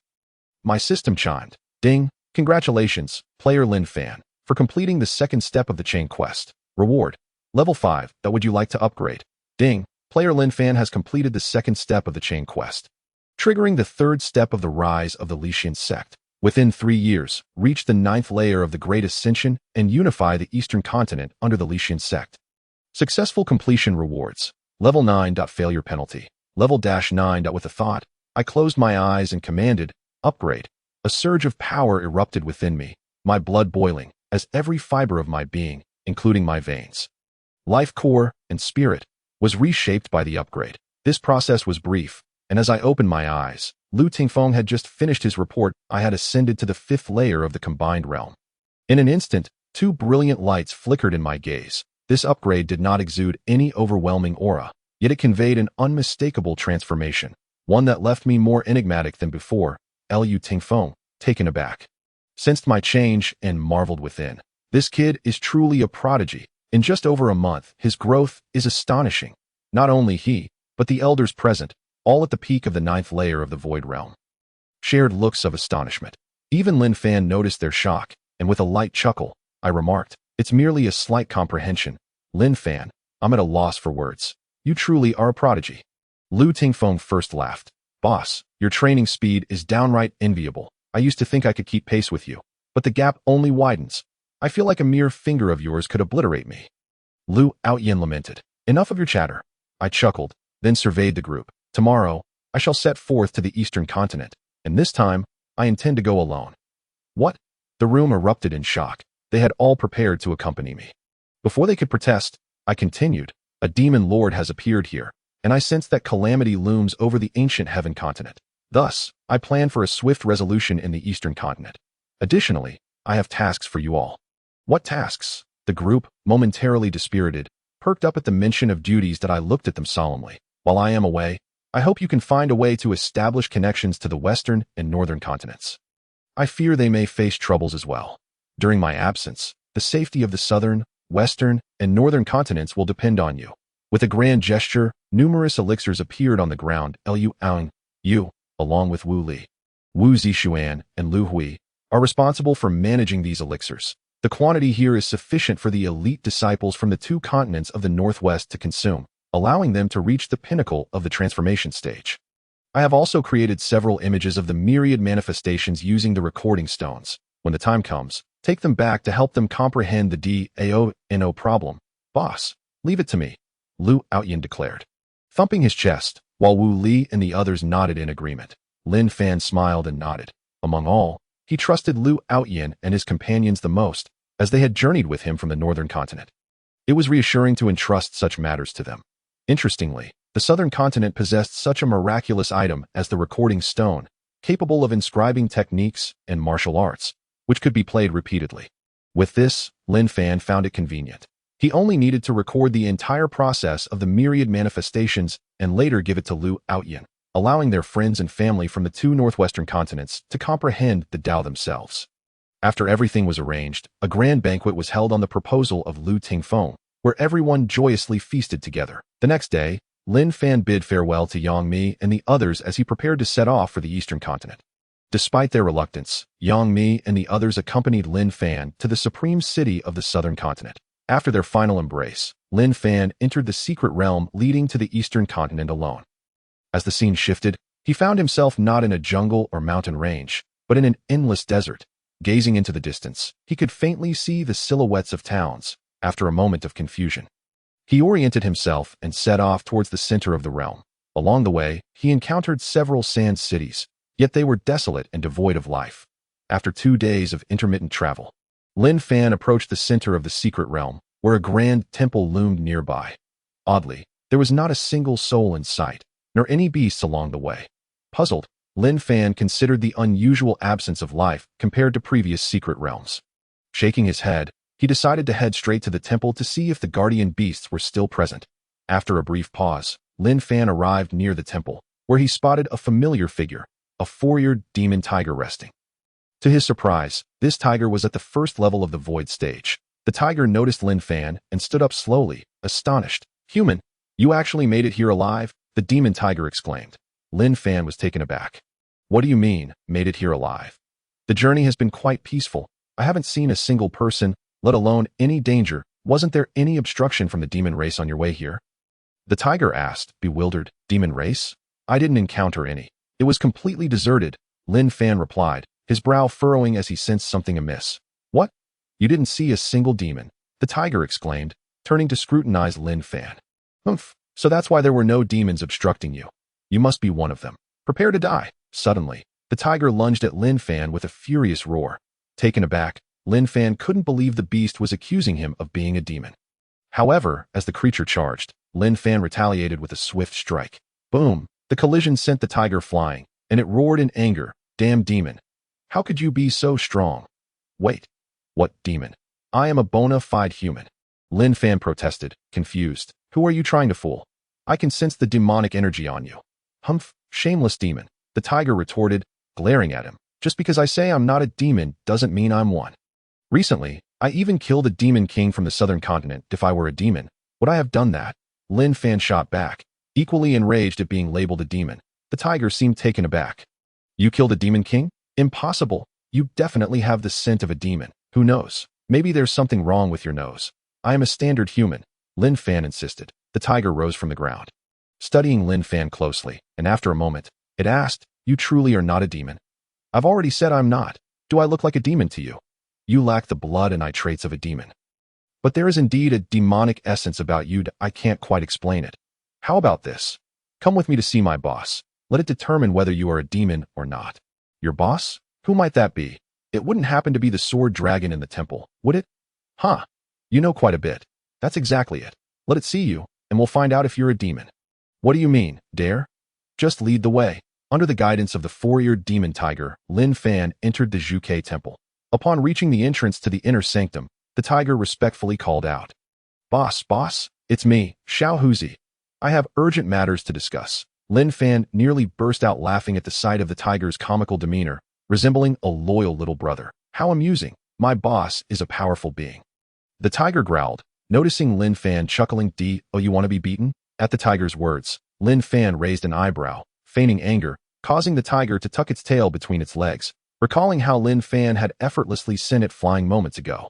My system chimed. Ding, congratulations, player Lin Fan, for completing the second step of the chain quest. Reward, level 5, that would you like to upgrade? Ding, player Lin Fan has completed the second step of the chain quest, triggering the third step of the rise of the Lixian sect. Within 3 years, reach the 9th layer of the Great Ascension and unify the Eastern Continent under the Lixian sect. Successful completion rewards. Level 9. Failure penalty. Level -9. With a thought, I closed my eyes and commanded, upgrade. A surge of power erupted within me, my blood boiling, as every fiber of my being, including my veins, life core, and spirit, was reshaped by the upgrade. This process was brief, and as I opened my eyes, Lu Tingfeng had just finished his report. I had ascended to the 5th layer of the combined realm. In an instant, 2 brilliant lights flickered in my gaze. This upgrade did not exude any overwhelming aura, yet it conveyed an unmistakable transformation, one that left me more enigmatic than before. Lu Tingfeng, taken aback, sensed my change and marveled within. This kid is truly a prodigy. In just over a month, his growth is astonishing. Not only he, but the elders present, all at the peak of the 9th layer of the Void Realm, shared looks of astonishment. Even Lin Fan noticed their shock, and with a light chuckle, I remarked, it's merely a slight comprehension. Lin Fan, I'm at a loss for words. You truly are a prodigy. Lu Tingfeng first laughed. Boss, your training speed is downright enviable. I used to think I could keep pace with you, but the gap only widens. I feel like a mere finger of yours could obliterate me. Lu Outyin lamented. Enough of your chatter. I chuckled, then surveyed the group. Tomorrow, I shall set forth to the Eastern Continent, and this time, I intend to go alone. What? The room erupted in shock. They had all prepared to accompany me. Before they could protest, I continued, a demon lord has appeared here, and I sense that calamity looms over the ancient heaven continent. Thus, I plan for a swift resolution in the Eastern Continent. Additionally, I have tasks for you all. What tasks? The group, momentarily dispirited, perked up at the mention of duties that I looked at them solemnly. While I am away, I hope you can find a way to establish connections to the Western and Northern continents. I fear they may face troubles as well. During my absence, the safety of the Southern, Western, and Northern continents will depend on you. With a grand gesture, numerous elixirs appeared on the ground. Lu Ang, you, along with Wu Li, Wu Zixuan, and Lu Hui, are responsible for managing these elixirs. The quantity here is sufficient for the elite disciples from the 2 continents of the Northwest to consume, allowing them to reach the pinnacle of the transformation stage. I have also created several images of the myriad manifestations using the recording stones. When the time comes, take them back to help them comprehend the DAO problem. Boss, leave it to me, Lu Outyin declared, thumping his chest, while Wu Li and the others nodded in agreement. Lin Fan smiled and nodded. Among all, he trusted Lu Outyin and his companions the most, as they had journeyed with him from the northern continent. It was reassuring to entrust such matters to them. Interestingly, the southern continent possessed such a miraculous item as the recording stone, capable of inscribing techniques and martial arts, which could be played repeatedly. With this, Lin Fan found it convenient. He only needed to record the entire process of the myriad manifestations and later give it to Lu Outyin, allowing their friends and family from the 2 northwestern continents to comprehend the Tao themselves. After everything was arranged, a grand banquet was held on the proposal of Lu Tingfeng, where everyone joyously feasted together. The next day, Lin Fan bid farewell to Yang Mi and the others as he prepared to set off for the eastern continent. Despite their reluctance, Yang Mi and the others accompanied Lin Fan to the supreme city of the southern continent. After their final embrace, Lin Fan entered the secret realm leading to the eastern continent alone. As the scene shifted, he found himself not in a jungle or mountain range, but in an endless desert. Gazing into the distance, he could faintly see the silhouettes of towns. After a moment of confusion, he oriented himself and set off towards the center of the realm. Along the way, he encountered several sand cities, yet they were desolate and devoid of life. After 2 days of intermittent travel, Lin Fan approached the center of the secret realm, where a grand temple loomed nearby. Oddly, there was not a single soul in sight, nor any beasts along the way. Puzzled, Lin Fan considered the unusual absence of life compared to previous secret realms. Shaking his head, he decided to head straight to the temple to see if the guardian beasts were still present. After a brief pause, Lin Fan arrived near the temple, where he spotted a familiar figure, a 4-eared demon tiger resting. To his surprise, this tiger was at the first level of the void stage. The tiger noticed Lin Fan and stood up slowly, astonished. "Human, you actually made it here alive?" the demon tiger exclaimed. Lin Fan was taken aback. "What do you mean, made it here alive? The journey has been quite peaceful. I haven't seen a single person, let alone any danger. Wasn't there any obstruction from the demon race on your way here?" The tiger asked, bewildered. "Demon race? I didn't encounter any. It was completely deserted," Lin Fan replied, his brow furrowing as he sensed something amiss. "What? You didn't see a single demon?" the tiger exclaimed, turning to scrutinize Lin Fan. "Humph, so that's why there were no demons obstructing you. You must be one of them. Prepare to die." Suddenly, the tiger lunged at Lin Fan with a furious roar. Taken aback, Lin Fan couldn't believe the beast was accusing him of being a demon. However, as the creature charged, Lin Fan retaliated with a swift strike. Boom! The collision sent the tiger flying, and it roared in anger. "Damn demon! How could you be so strong?" "Wait, what demon? I am a bona fide human," Lin Fan protested, confused. "Who are you trying to fool? I can sense the demonic energy on you." "Humph, shameless demon," the tiger retorted, glaring at him. "Just because I say I'm not a demon doesn't mean I'm one. Recently, I even killed a demon king from the southern continent. If I were a demon, would I have done that?" Lin Fan shot back, equally enraged at being labeled a demon. The tiger seemed taken aback. "You killed a demon king? Impossible. You definitely have the scent of a demon. Who knows? Maybe there's something wrong with your nose." "I am a standard human," Lin Fan insisted. The tiger rose from the ground, studying Lin Fan closely, and after a moment, it asked, "You truly are not a demon?" "I've already said I'm not. Do I look like a demon to you?" "You lack the blood and eye traits of a demon. But there is indeed a demonic essence about you. I can't quite explain it. How about this? Come with me to see my boss. Let it determine whether you are a demon or not." "Your boss? Who might that be?" "It wouldn't happen to be the sword dragon in the temple, would it?" "Huh. You know quite a bit." "That's exactly it. Let it see you, and we'll find out if you're a demon." "What do you mean, dare?" "Just lead the way." Under the guidance of the 4-eared demon tiger, Lin Fan entered the Zhuke temple. Upon reaching the entrance to the inner sanctum, the tiger respectfully called out, Boss, it's me, Xiao Huzi. I have urgent matters to discuss." Lin Fan nearly burst out laughing at the sight of the tiger's comical demeanor, resembling a loyal little brother. "How amusing. My boss is a powerful being." The tiger growled, noticing Lin Fan chuckling. "Oh, you want to be beaten?" At the tiger's words, Lin Fan raised an eyebrow, feigning anger, causing the tiger to tuck its tail between its legs, recalling how Lin Fan had effortlessly sent it flying moments ago.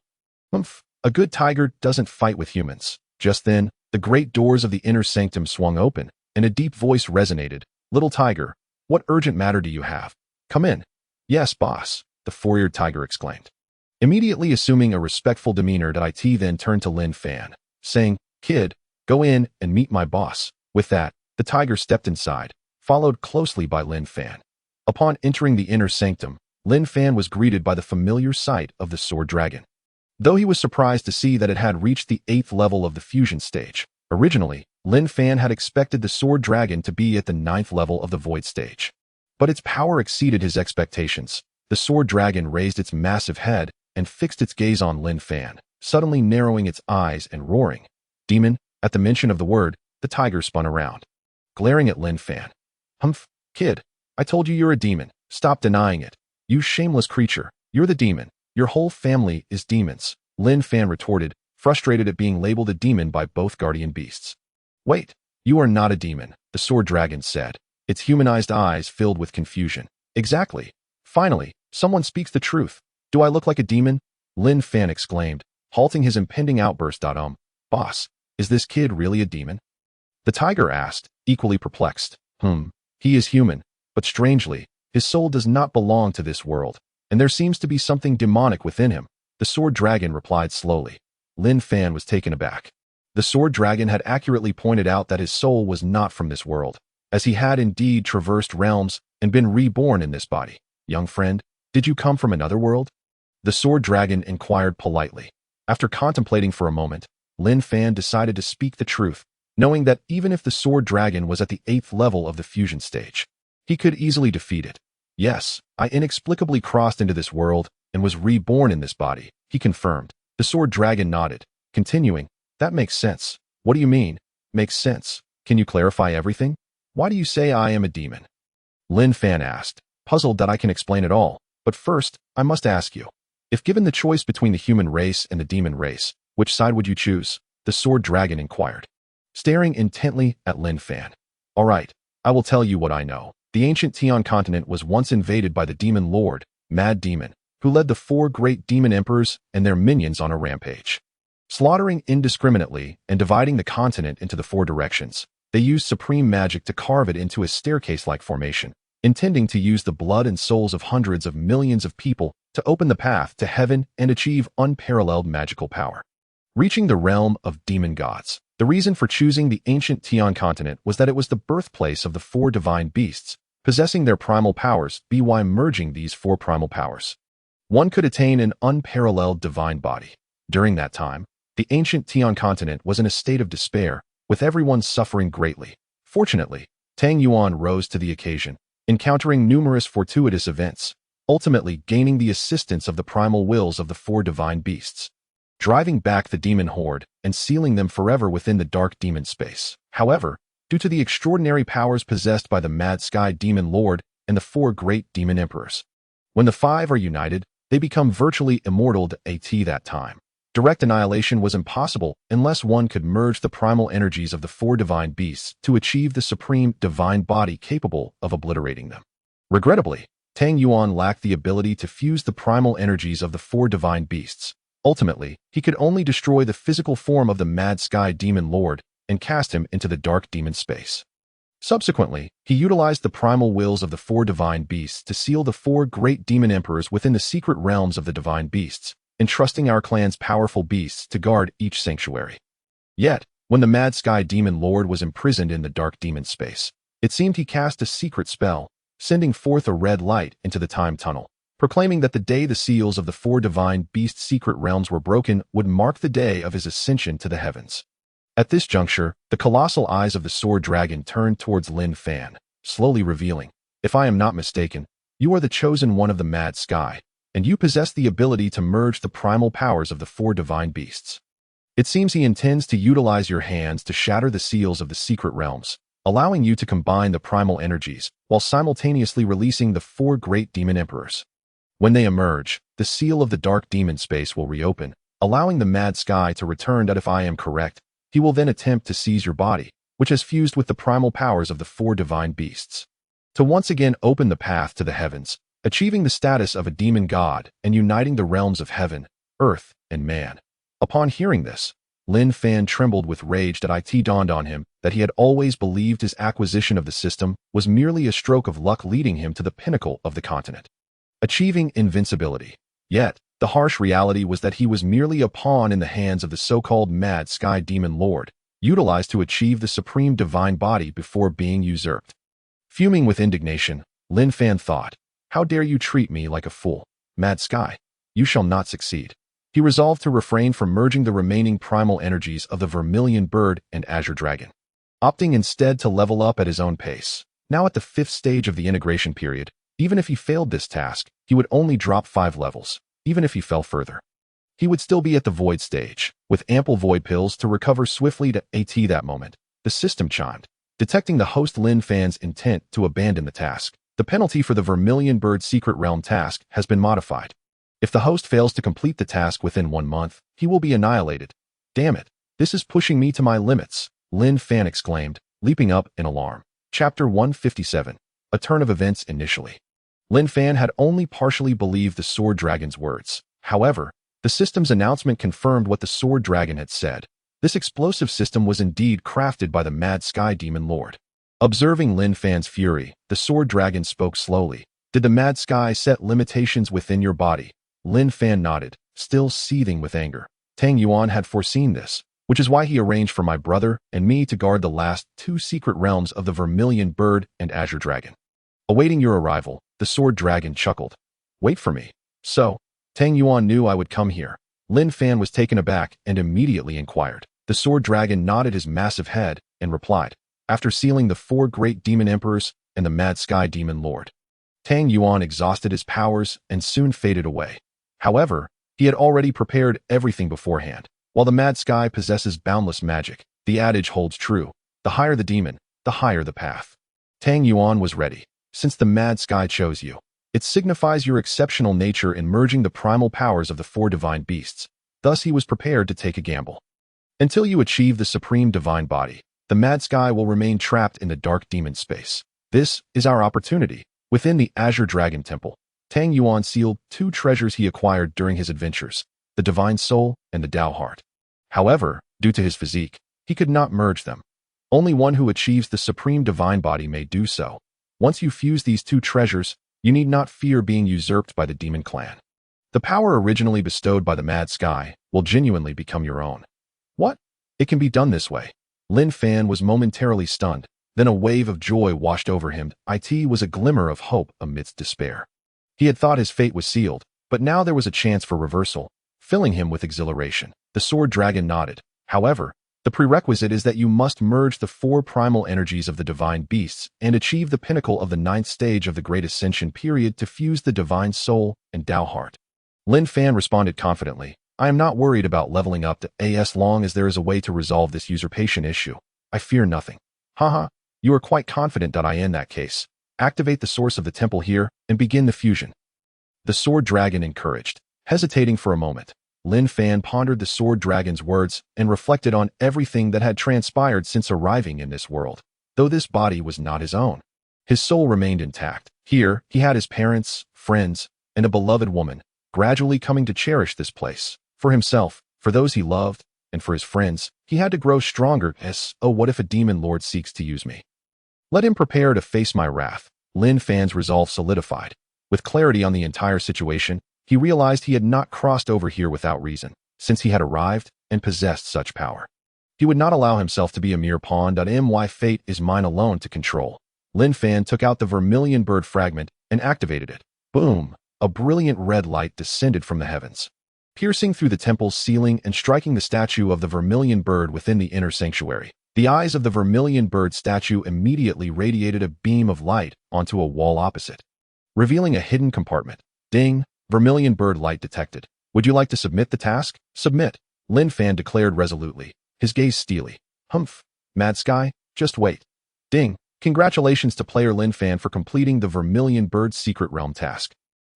"Humph, a good tiger doesn't fight with humans." Just then, the great doors of the inner sanctum swung open, and a deep voice resonated. "Little tiger, what urgent matter do you have? Come in." "Yes, boss," the 4-eared tiger exclaimed. Immediately assuming a respectful demeanor, it then turned to Lin Fan, saying, "Kid, go in and meet my boss." With that, the tiger stepped inside, followed closely by Lin Fan. Upon entering the inner sanctum, Lin Fan was greeted by the familiar sight of the sword dragon. Though he was surprised to see that it had reached the 8th level of the fusion stage. Originally, Lin Fan had expected the sword dragon to be at the 9th level of the void stage. But its power exceeded his expectations. The sword dragon raised its massive head and fixed its gaze on Lin Fan, suddenly narrowing its eyes and roaring. "Demon!" At the mention of the word, the tiger spun around, glaring at Lin Fan. "Humph, kid, I told you you're a demon. Stop denying it. You shameless creature, you're the demon. Your whole family is demons," Lin Fan retorted, frustrated at being labeled a demon by both guardian beasts. "Wait, You are not a demon, the sword dragon said, its humanized eyes filled with confusion. Exactly. Finally, someone speaks the truth. Do I look like a demon? Lin Fan exclaimed, halting his impending outburst. Boss, is this kid really a demon? The tiger asked, equally perplexed. He is human, but strangely, his soul does not belong to this world, and there seems to be something demonic within him, the sword dragon replied slowly. Lin Fan was taken aback. The sword dragon had accurately pointed out that his soul was not from this world, as he had indeed traversed realms and been reborn in this body. Young friend, did you come from another world? The sword dragon inquired politely. After contemplating for a moment, Lin Fan decided to speak the truth, knowing that even if the sword dragon was at the 8th level of the fusion stage, he could easily defeat it. Yes, I inexplicably crossed into this world and was reborn in this body, he confirmed. The sword dragon nodded, continuing, that makes sense. What do you mean? Makes sense. Can you clarify everything? Why do you say I am a demon? Lin Fan asked, puzzled that I can explain it all. But first, I must ask you, if given the choice between the human race and the demon race, which side would you choose? The sword dragon inquired, staring intently at Lin Fan. All right, I will tell you what I know. The ancient Tian continent was once invaded by the demon lord, Mad Demon, who led the 4 great demon emperors and their minions on a rampage. Slaughtering indiscriminately and dividing the continent into the 4 directions, they used supreme magic to carve it into a staircase-like formation, intending to use the blood and souls of hundreds of millions of people to open the path to heaven and achieve unparalleled magical power. Reaching the realm of demon gods. The reason for choosing the ancient Tian continent was that it was the birthplace of the 4 divine beasts, possessing their primal powers, by merging these 4 primal powers, one could attain an unparalleled divine body. During that time, the ancient Tian continent was in a state of despair, with everyone suffering greatly. Fortunately, Tang Yuan rose to the occasion, encountering numerous fortuitous events, ultimately gaining the assistance of the primal wills of the 4 divine beasts, driving back the demon horde and sealing them forever within the dark demon space. However, due to the extraordinary powers possessed by the Mad Sky Demon Lord and the 4 great demon emperors, when the 5 are united, they become virtually immortal at that time. Direct annihilation was impossible unless one could merge the primal energies of the 4 divine beasts to achieve the supreme divine body capable of obliterating them. Regrettably, Tang Yuan lacked the ability to fuse the primal energies of the 4 divine beasts. Ultimately, he could only destroy the physical form of the Mad Sky Demon Lord and cast him into the dark demon space. Subsequently, he utilized the primal wills of the 4 divine beasts to seal the 4 great demon emperors within the secret realms of the divine beasts, entrusting our clan's powerful beasts to guard each sanctuary. Yet, when the Mad Sky Demon Lord was imprisoned in the dark demon space, it seemed he cast a secret spell, sending forth a red light into the time tunnel, proclaiming that the day the seals of the 4 divine beast secret realms were broken would mark the day of his ascension to the heavens. At this juncture, the colossal eyes of the sword dragon turned towards Lin Fan, slowly revealing, if I am not mistaken, you are the chosen one of the Mad Sky, and you possess the ability to merge the primal powers of the 4 divine beasts. It seems he intends to utilize your hands to shatter the seals of the secret realms, allowing you to combine the primal energies while simultaneously releasing the 4 great demon emperors. When they emerge, the seal of the dark demon space will reopen, allowing the Mad Sky to return. That if I am correct, he will then attempt to seize your body, which has fused with the primal powers of the 4 divine beasts, to once again open the path to the heavens, achieving the status of a demon god and uniting the realms of heaven, earth, and man. Upon hearing this, Lin Fan trembled with rage. That it dawned on him that he had always believed his acquisition of the system was merely a stroke of luck leading him to the pinnacle of the continent, achieving invincibility. Yet, the harsh reality was that he was merely a pawn in the hands of the so-called Mad Sky Demon Lord, utilized to achieve the supreme divine body before being usurped. Fuming with indignation, Lin Fan thought, how dare you treat me like a fool, Mad Sky? You shall not succeed. He resolved to refrain from merging the remaining primal energies of the Vermilion Bird and Azure Dragon, opting instead to level up at his own pace. Now at the 5th stage of the integration period, even if he failed this task, he would only drop 5 levels. Even if he fell further, he would still be at the void stage, with ample void pills to recover swiftly. At that moment, the system chimed, detecting the host Lin Fan's intent to abandon the task. The penalty for the Vermilion Bird Secret Realm task has been modified. If the host fails to complete the task within 1 month, he will be annihilated. Damn it, this is pushing me to my limits, Lin Fan exclaimed, leaping up in alarm. Chapter 157. A turn of events initially. Lin Fan had only partially believed the sword dragon's words. However, the system's announcement confirmed what the sword dragon had said. This explosive system was indeed crafted by the Mad Sky Demon Lord. Observing Lin Fan's fury, the sword dragon spoke slowly. Did the Mad Sky set limitations within your body? Lin Fan nodded, still seething with anger. Tang Yuan had foreseen this, which is why he arranged for my brother and me to guard the last two secret realms of the Vermilion Bird and Azure Dragon. Awaiting your arrival, the sword dragon chuckled. Wait for me. So, Tang Yuan knew I would come here. Lin Fan was taken aback and immediately inquired. The sword dragon nodded his massive head and replied, after sealing the four great demon emperors and the Mad Sky Demon Lord. Tang Yuan exhausted his powers and soon faded away. However, he had already prepared everything beforehand. While the Mad Sky possesses boundless magic, the adage holds true. The higher the demon, the higher the path. Tang Yuan was ready. Since the Mad Sky chose you, it signifies your exceptional nature in merging the primal powers of the four divine beasts. Thus he was prepared to take a gamble. Until you achieve the supreme divine body, the Mad Sky will remain trapped in the dark demon space. This is our opportunity. Within the Azure Dragon Temple, Tang Yuan sealed two treasures he acquired during his adventures, the Divine Soul and the Tao Heart. However, due to his physique, he could not merge them. Only one who achieves the supreme divine body may do so. Once you fuse these two treasures, you need not fear being usurped by the demon clan. The power originally bestowed by the Mad Sky will genuinely become your own. What? It can be done this way. Lin Fan was momentarily stunned. Then a wave of joy washed over him. It was a glimmer of hope amidst despair. He had thought his fate was sealed, but now there was a chance for reversal, filling him with exhilaration. The sword dragon nodded. However, the prerequisite is that you must merge the four primal energies of the divine beasts and achieve the pinnacle of the 9th stage of the Great Ascension period to fuse the Divine Soul and Tao Heart. Lin Fan responded confidently, I am not worried about leveling up to as long as there is a way to resolve this usurpation issue. I fear nothing. Haha, you are quite confident that in that case. Activate the source of the temple here and begin the fusion. The sword dragon encouraged. Hesitating for a moment, Lin Fan pondered the sword dragon's words and reflected on everything that had transpired since arriving in this world. Though this body was not his own, his soul remained intact. Here, he had his parents, friends, and a beloved woman, gradually coming to cherish this place. For himself, for those he loved, and for his friends, he had to grow stronger. Oh, what if a demon lord seeks to use me? Let him prepare to face my wrath. Lin Fan's resolve solidified. With clarity on the entire situation, he realized he had not crossed over here without reason, since he had arrived and possessed such power. He would not allow himself to be a mere pawn. My fate is mine alone to control. Lin Fan took out the Vermilion Bird fragment and activated it. Boom! A brilliant red light descended from the heavens, piercing through the temple's ceiling and striking the statue of the Vermilion Bird within the inner sanctuary. The eyes of the Vermilion Bird statue immediately radiated a beam of light onto a wall opposite, revealing a hidden compartment. Ding! Vermilion Bird light detected. Would you like to submit the task? Submit, Lin Fan declared resolutely, his gaze steely. Humph, Mad Sky, just wait. Ding! Congratulations to player Lin Fan for completing the Vermilion Bird Secret Realm task.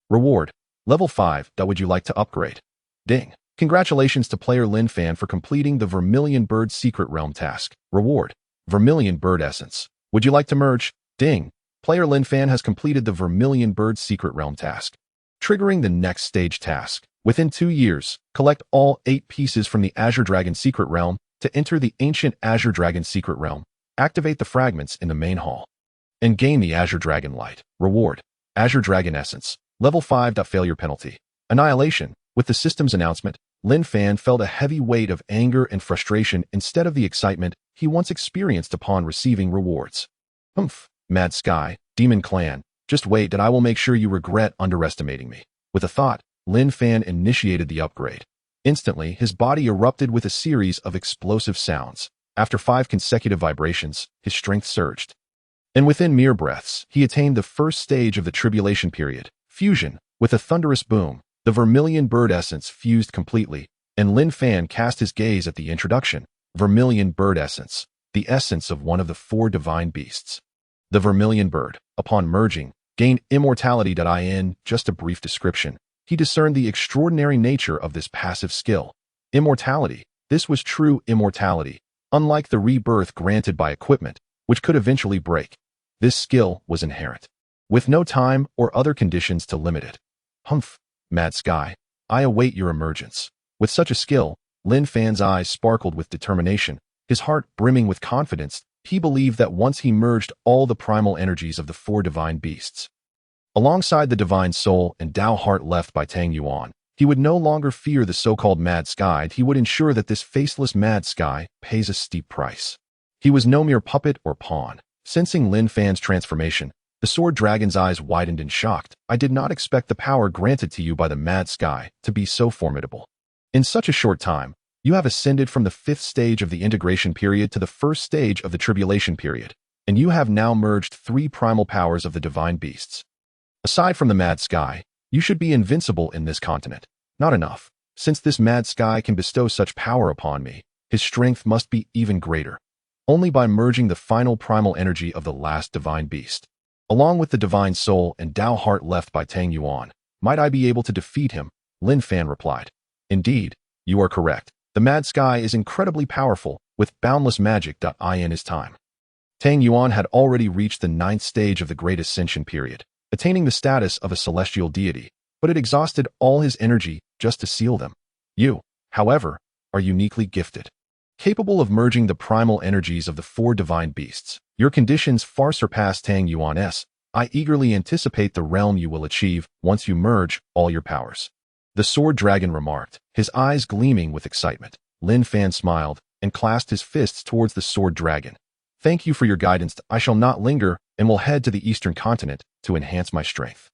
Reward, level 5. Would you like to upgrade? Ding! Congratulations to player Lin Fan for completing the Vermilion Bird Secret Realm task. Reward, Vermilion Bird Essence. Would you like to merge? Ding! Player Lin Fan has completed the Vermilion Bird Secret Realm task, triggering the next stage task. Within 2 years, collect all 8 pieces from the Azure Dragon Secret Realm to enter the ancient Azure Dragon Secret Realm. Activate the fragments in the main hall and gain the Azure Dragon Light. Reward, Azure Dragon Essence. Level 5. Failure penalty, annihilation. With the system's announcement, Lin Fan felt a heavy weight of anger and frustration instead of the excitement he once experienced upon receiving rewards. Humph, Mad Sky, Demon Clan, just wait I will make sure you regret underestimating me. With a thought, Lin Fan initiated the upgrade. Instantly, his body erupted with a series of explosive sounds. After 5 consecutive vibrations, his strength surged. And within mere breaths, he attained the first stage of the tribulation period, fusion. With a thunderous boom, the Vermilion Bird Essence fused completely, and Lin Fan cast his gaze at the introduction. Vermilion Bird Essence, the essence of one of the 4 divine beasts. The Vermilion Bird, upon merging, gained immortality. In just a brief description, he discerned the extraordinary nature of this passive skill. Immortality. This was true immortality. Unlike the rebirth granted by equipment, which could eventually break. This skill was inherent, with no time or other conditions to limit it. Humph, Mad Sky, I await your emergence. With such a skill, Lin Fan's eyes sparkled with determination, his heart brimming with confidence. He believed that once he merged all the primal energies of the four divine beasts, alongside the divine soul and Tao heart left by Tang Yuan, he would no longer fear the so-called Mad Sky. He would ensure that this faceless Mad Sky pays a steep price. He was no mere puppet or pawn. Sensing Lin Fan's transformation, the sword dragon's eyes widened in shock. I did not expect the power granted to you by the Mad Sky to be so formidable. In such a short time, you have ascended from the 5th stage of the integration period to the 1st stage of the tribulation period, and you have now merged 3 primal powers of the divine beasts. Aside from the Mad Sky, you should be invincible in this continent. Not enough. Since this Mad Sky can bestow such power upon me, his strength must be even greater. Only by merging the final primal energy of the last divine beast, along with the divine soul and Tao heart left by Tang Yuan, might I be able to defeat him, Lin Fan replied. Indeed, you are correct. The Mad Sky is incredibly powerful, with boundless magic. In his time, Tang Yuan had already reached the 9th stage of the Great Ascension period, attaining the status of a celestial deity, but it exhausted all his energy just to seal them. You, however, are uniquely gifted, capable of merging the primal energies of the 4 divine beasts. Your conditions far surpass Tang Yuan's. I eagerly anticipate the realm you will achieve once you merge all your powers. The sword dragon remarked, his eyes gleaming with excitement. Lin Fan smiled and clasped his fists towards the sword dragon. Thank you for your guidance. I shall not linger and will head to the eastern continent to enhance my strength.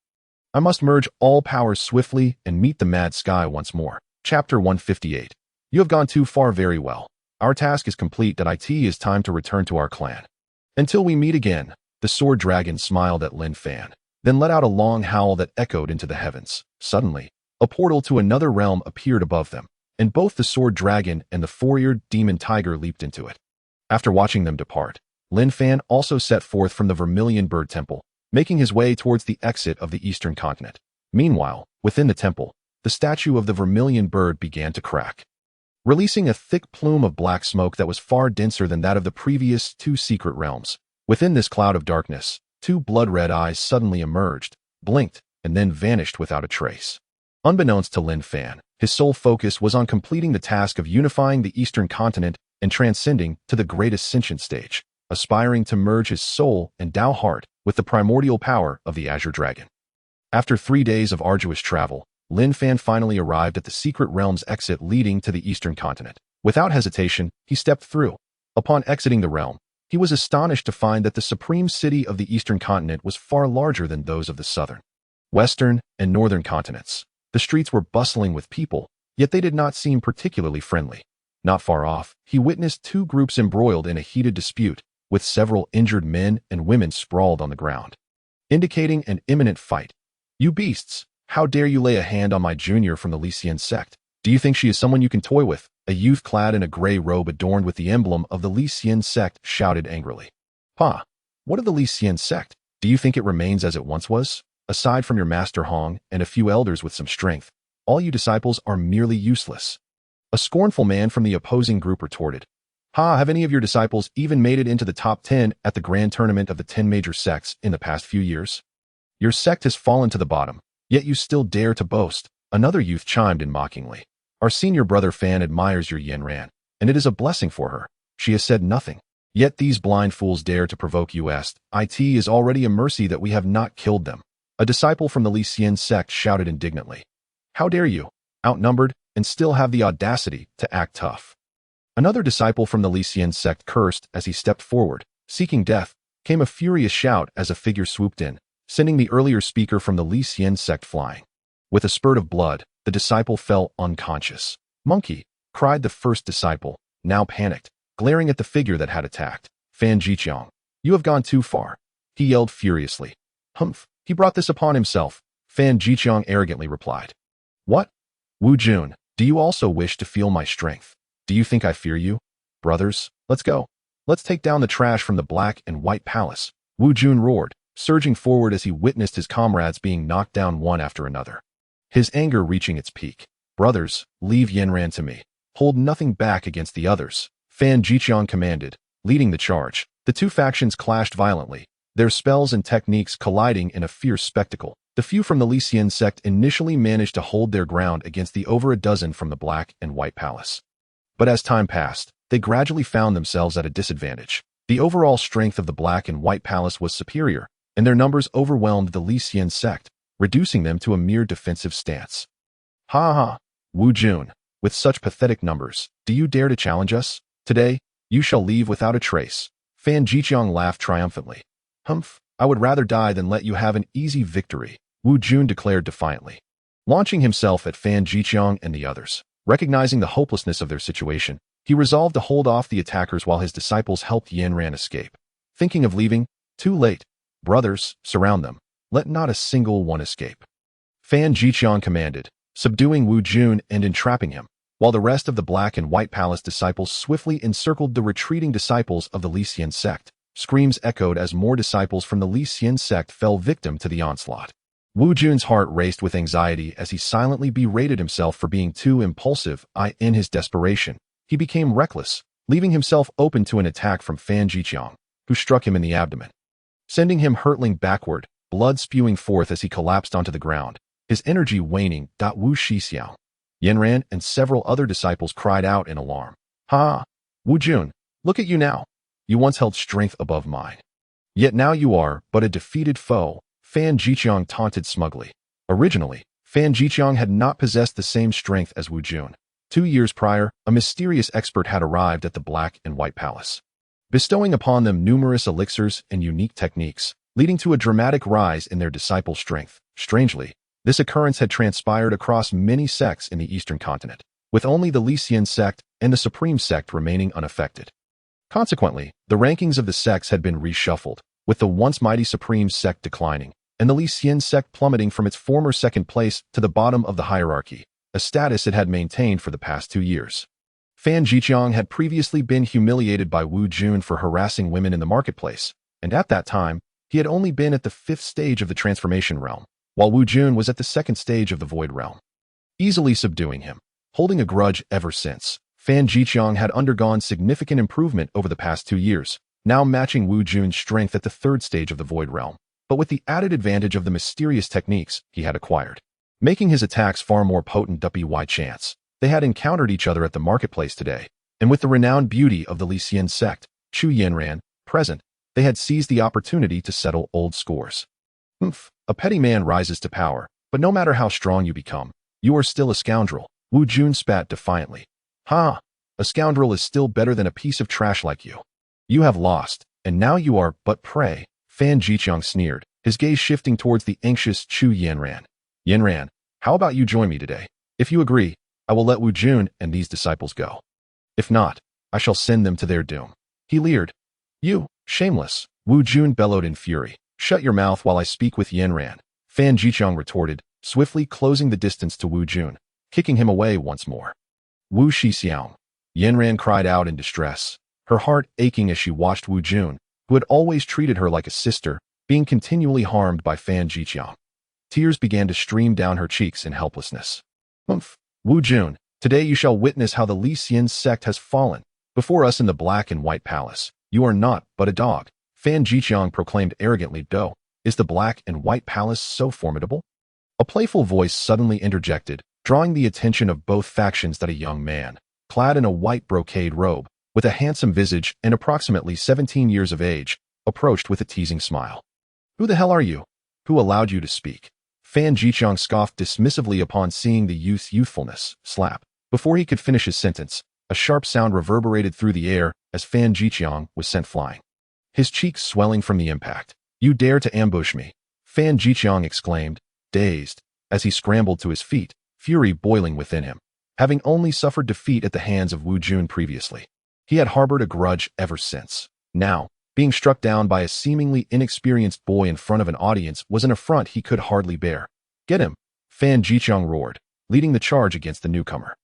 I must merge all powers swiftly and meet the Mad Sky once more. Chapter 158. You have gone too far. Very well. Our task is complete. It is time to return to our clan. Until we meet again. The sword dragon smiled at Lin Fan, then let out a long howl that echoed into the heavens. Suddenly, a portal to another realm appeared above them, and both the sword dragon and the 4-eared demon tiger leaped into it. After watching them depart, Lin Fan also set forth from the Vermilion Bird Temple, making his way towards the exit of the eastern continent. Meanwhile, within the temple, the statue of the Vermilion Bird began to crack, releasing a thick plume of black smoke that was far denser than that of the previous 2 secret realms. Within this cloud of darkness, 2 blood-red eyes suddenly emerged, blinked, and then vanished without a trace. Unbeknownst to Lin Fan, his sole focus was on completing the task of unifying the eastern continent and transcending to the Great Ascension stage, aspiring to merge his soul and Tao heart with the primordial power of the Azure Dragon. After 3 days of arduous travel, Lin Fan finally arrived at the secret realm's exit leading to the eastern continent. Without hesitation, he stepped through. Upon exiting the realm, he was astonished to find that the supreme city of the eastern continent was far larger than those of the southern, western, and northern continents. The streets were bustling with people, yet they did not seem particularly friendly. Not far off, he witnessed 2 groups embroiled in a heated dispute, with several injured men and women sprawled on the ground, indicating an imminent fight. You beasts! How dare you lay a hand on my junior from the Lycian sect? Do you think she is someone you can toy with? A youth clad in a gray robe adorned with the emblem of the Lycian sect shouted angrily. Pa, what of the Lycian sect? Do you think it remains as it once was? Aside from your master Hong and a few elders with some strength, all you disciples are merely useless. A scornful man from the opposing group retorted. Ha, have any of your disciples even made it into the top 10 at the grand tournament of the 10 major sects in the past few years? Your sect has fallen to the bottom, yet you still dare to boast. Another youth chimed in mockingly. Our senior brother Fan admires your Yanran, and it is a blessing for her. She has said nothing. Yet these blind fools dare to provoke us. It is already a mercy that we have not killed them. A disciple from the Lycian sect shouted indignantly. How dare you, outnumbered, and still have the audacity to act tough? Another disciple from the Lycian sect cursed as he stepped forward. Seeking death, came a furious shout as a figure swooped in, sending the earlier speaker from the Lycian sect flying. With a spurt of blood, the disciple fell unconscious. Monkey, cried the first disciple, now panicked, glaring at the figure that had attacked. Fan Jiqiang, you have gone too far. He yelled furiously. Humph, he brought this upon himself, Fan Jiqiang arrogantly replied. What? Wu Jun, do you also wish to feel my strength? Do you think I fear you? Brothers, let's go. Let's take down the trash from the black and white palace. Wu Jun roared, surging forward as he witnessed his comrades being knocked down one after another, his anger reaching its peak. Brothers, leave Yanran to me. Hold nothing back against the others, Fan Jiqiang commanded. Leading the charge, The two factions clashed violently, their spells and techniques colliding in a fierce spectacle. The few from the Li Xian sect initially managed to hold their ground against the over a dozen from the Black and White Palace. But as time passed, they gradually found themselves at a disadvantage. The overall strength of the Black and White Palace was superior, and their numbers overwhelmed the Li Xian sect, reducing them to a mere defensive stance. Ha ha, Wu Jun, with such pathetic numbers, do you dare to challenge us? Today, you shall leave without a trace. Fan Jiqiang laughed triumphantly. Humph, I would rather die than let you have an easy victory, Wu Jun declared defiantly. Launching himself at Fan Jiqiang and the others, recognizing the hopelessness of their situation, he resolved to hold off the attackers while his disciples helped Yanran escape. Thinking of leaving? Too late. Brothers, surround them. Let not a single one escape. Fan Jiqiang commanded, subduing Wu Jun and entrapping him, while the rest of the Black and White Palace disciples swiftly encircled the retreating disciples of the Li Xian sect. Screams echoed as more disciples from the Li Xian sect fell victim to the onslaught. Wu Jun's heart raced with anxiety as he silently berated himself for being too impulsive. In his desperation, he became reckless, leaving himself open to an attack from Fan Jiqiang, who struck him in the abdomen, sending him hurtling backward, blood spewing forth as he collapsed onto the ground, his energy waning. Wu Shixiao, Yanran, and several other disciples cried out in alarm. Ha! Wu Jun, look at you now. You once held strength above mine. Yet now you are but a defeated foe, Fan Jiqiang taunted smugly. Originally, Fan Jiqiang had not possessed the same strength as Wu Jun. 2 years prior, a mysterious expert had arrived at the Black and White Palace, bestowing upon them numerous elixirs and unique techniques, leading to a dramatic rise in their disciple strength. Strangely, this occurrence had transpired across many sects in the Eastern continent, with only the Li Xian sect and the Supreme sect remaining unaffected. Consequently, the rankings of the sects had been reshuffled, with the once mighty Supreme sect declining, and the Li Xian sect plummeting from its former second place to the bottom of the hierarchy, a status it had maintained for the past 2 years. Fan Jiqiang had previously been humiliated by Wu Jun for harassing women in the marketplace, and at that time, he had only been at the 5th stage of the transformation realm, while Wu Jun was at the 2nd stage of the void realm, easily subduing him. Holding a grudge ever since, Fan Jiqiang had undergone significant improvement over the past 2 years, now matching Wu Jun's strength at the 3rd stage of the void realm, but with the added advantage of the mysterious techniques he had acquired, making his attacks far more potent. By chance, they had encountered each other at the marketplace today, and with the renowned beauty of the Li Xian sect, Chu Yanran, present, they had seized the opportunity to settle old scores. Humph, a petty man rises to power, but no matter how strong you become, you are still a scoundrel, Wu Jun spat defiantly. Ha! A scoundrel is still better than a piece of trash like you. You have lost, and now you are but prey, Fan Jiqiang sneered, his gaze shifting towards the anxious Chu Yanran. Yanran, how about you join me today? If you agree, I will let Wu Jun and these disciples go. If not, I shall send them to their doom. He leered. You, shameless, Wu Jun bellowed in fury. Shut your mouth while I speak with Yanran, Fan Jiqiang retorted, swiftly closing the distance to Wu Jun, kicking him away once more. Wu Shixiao, Yanran cried out in distress, her heart aching as she watched Wu Jun, who had always treated her like a sister, being continually harmed by Fan Jiqiang. Tears began to stream down her cheeks in helplessness. Humph, Wu Jun, today you shall witness how the Li Xian sect has fallen. Before us in the Black and White Palace, you are not but a dog, Fan Jiqiang proclaimed arrogantly. Is the Black and White Palace so formidable? A playful voice suddenly interjected, drawing the attention of both factions. That a young man, clad in a white brocade robe, with a handsome visage and approximately 17 years of age, approached with a teasing smile. Who the hell are you? Who allowed you to speak? Fan Jiqiang scoffed dismissively upon seeing the youth's youthfulness. Slap. Before he could finish his sentence, a sharp sound reverberated through the air as Fan Jiqiang was sent flying, his cheeks swelling from the impact. You dare to ambush me? Fan Jiqiang exclaimed, dazed, as he scrambled to his feet, fury boiling within him. Having only suffered defeat at the hands of Wu Jun previously, he had harbored a grudge ever since. Now, being struck down by a seemingly inexperienced boy in front of an audience was an affront he could hardly bear. Get him! Fan Jiqiang roared, leading the charge against the newcomer.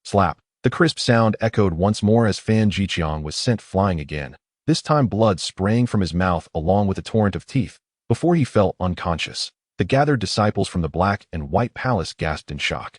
Slap! The crisp sound echoed once more as Fan Jiqiang was sent flying again, this time blood spraying from his mouth along with a torrent of teeth. Before he fell unconscious, the gathered disciples from the Black and White Palace gasped in shock.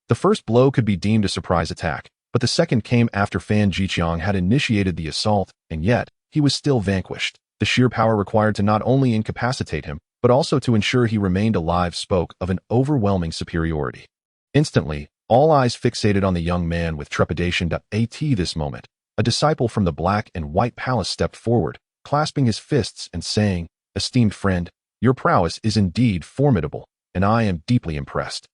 The first blow could be deemed a surprise attack, but the second came after Fan Jiqiang had initiated the assault, and yet, he was still vanquished. The sheer power required to not only incapacitate him, but also to ensure he remained alive spoke of an overwhelming superiority. Instantly, all eyes fixated on the young man with trepidation. At this moment, a disciple from the Black and White Palace stepped forward, clasping his fists and saying, "Esteemed friend, your prowess is indeed formidable, and I am deeply impressed.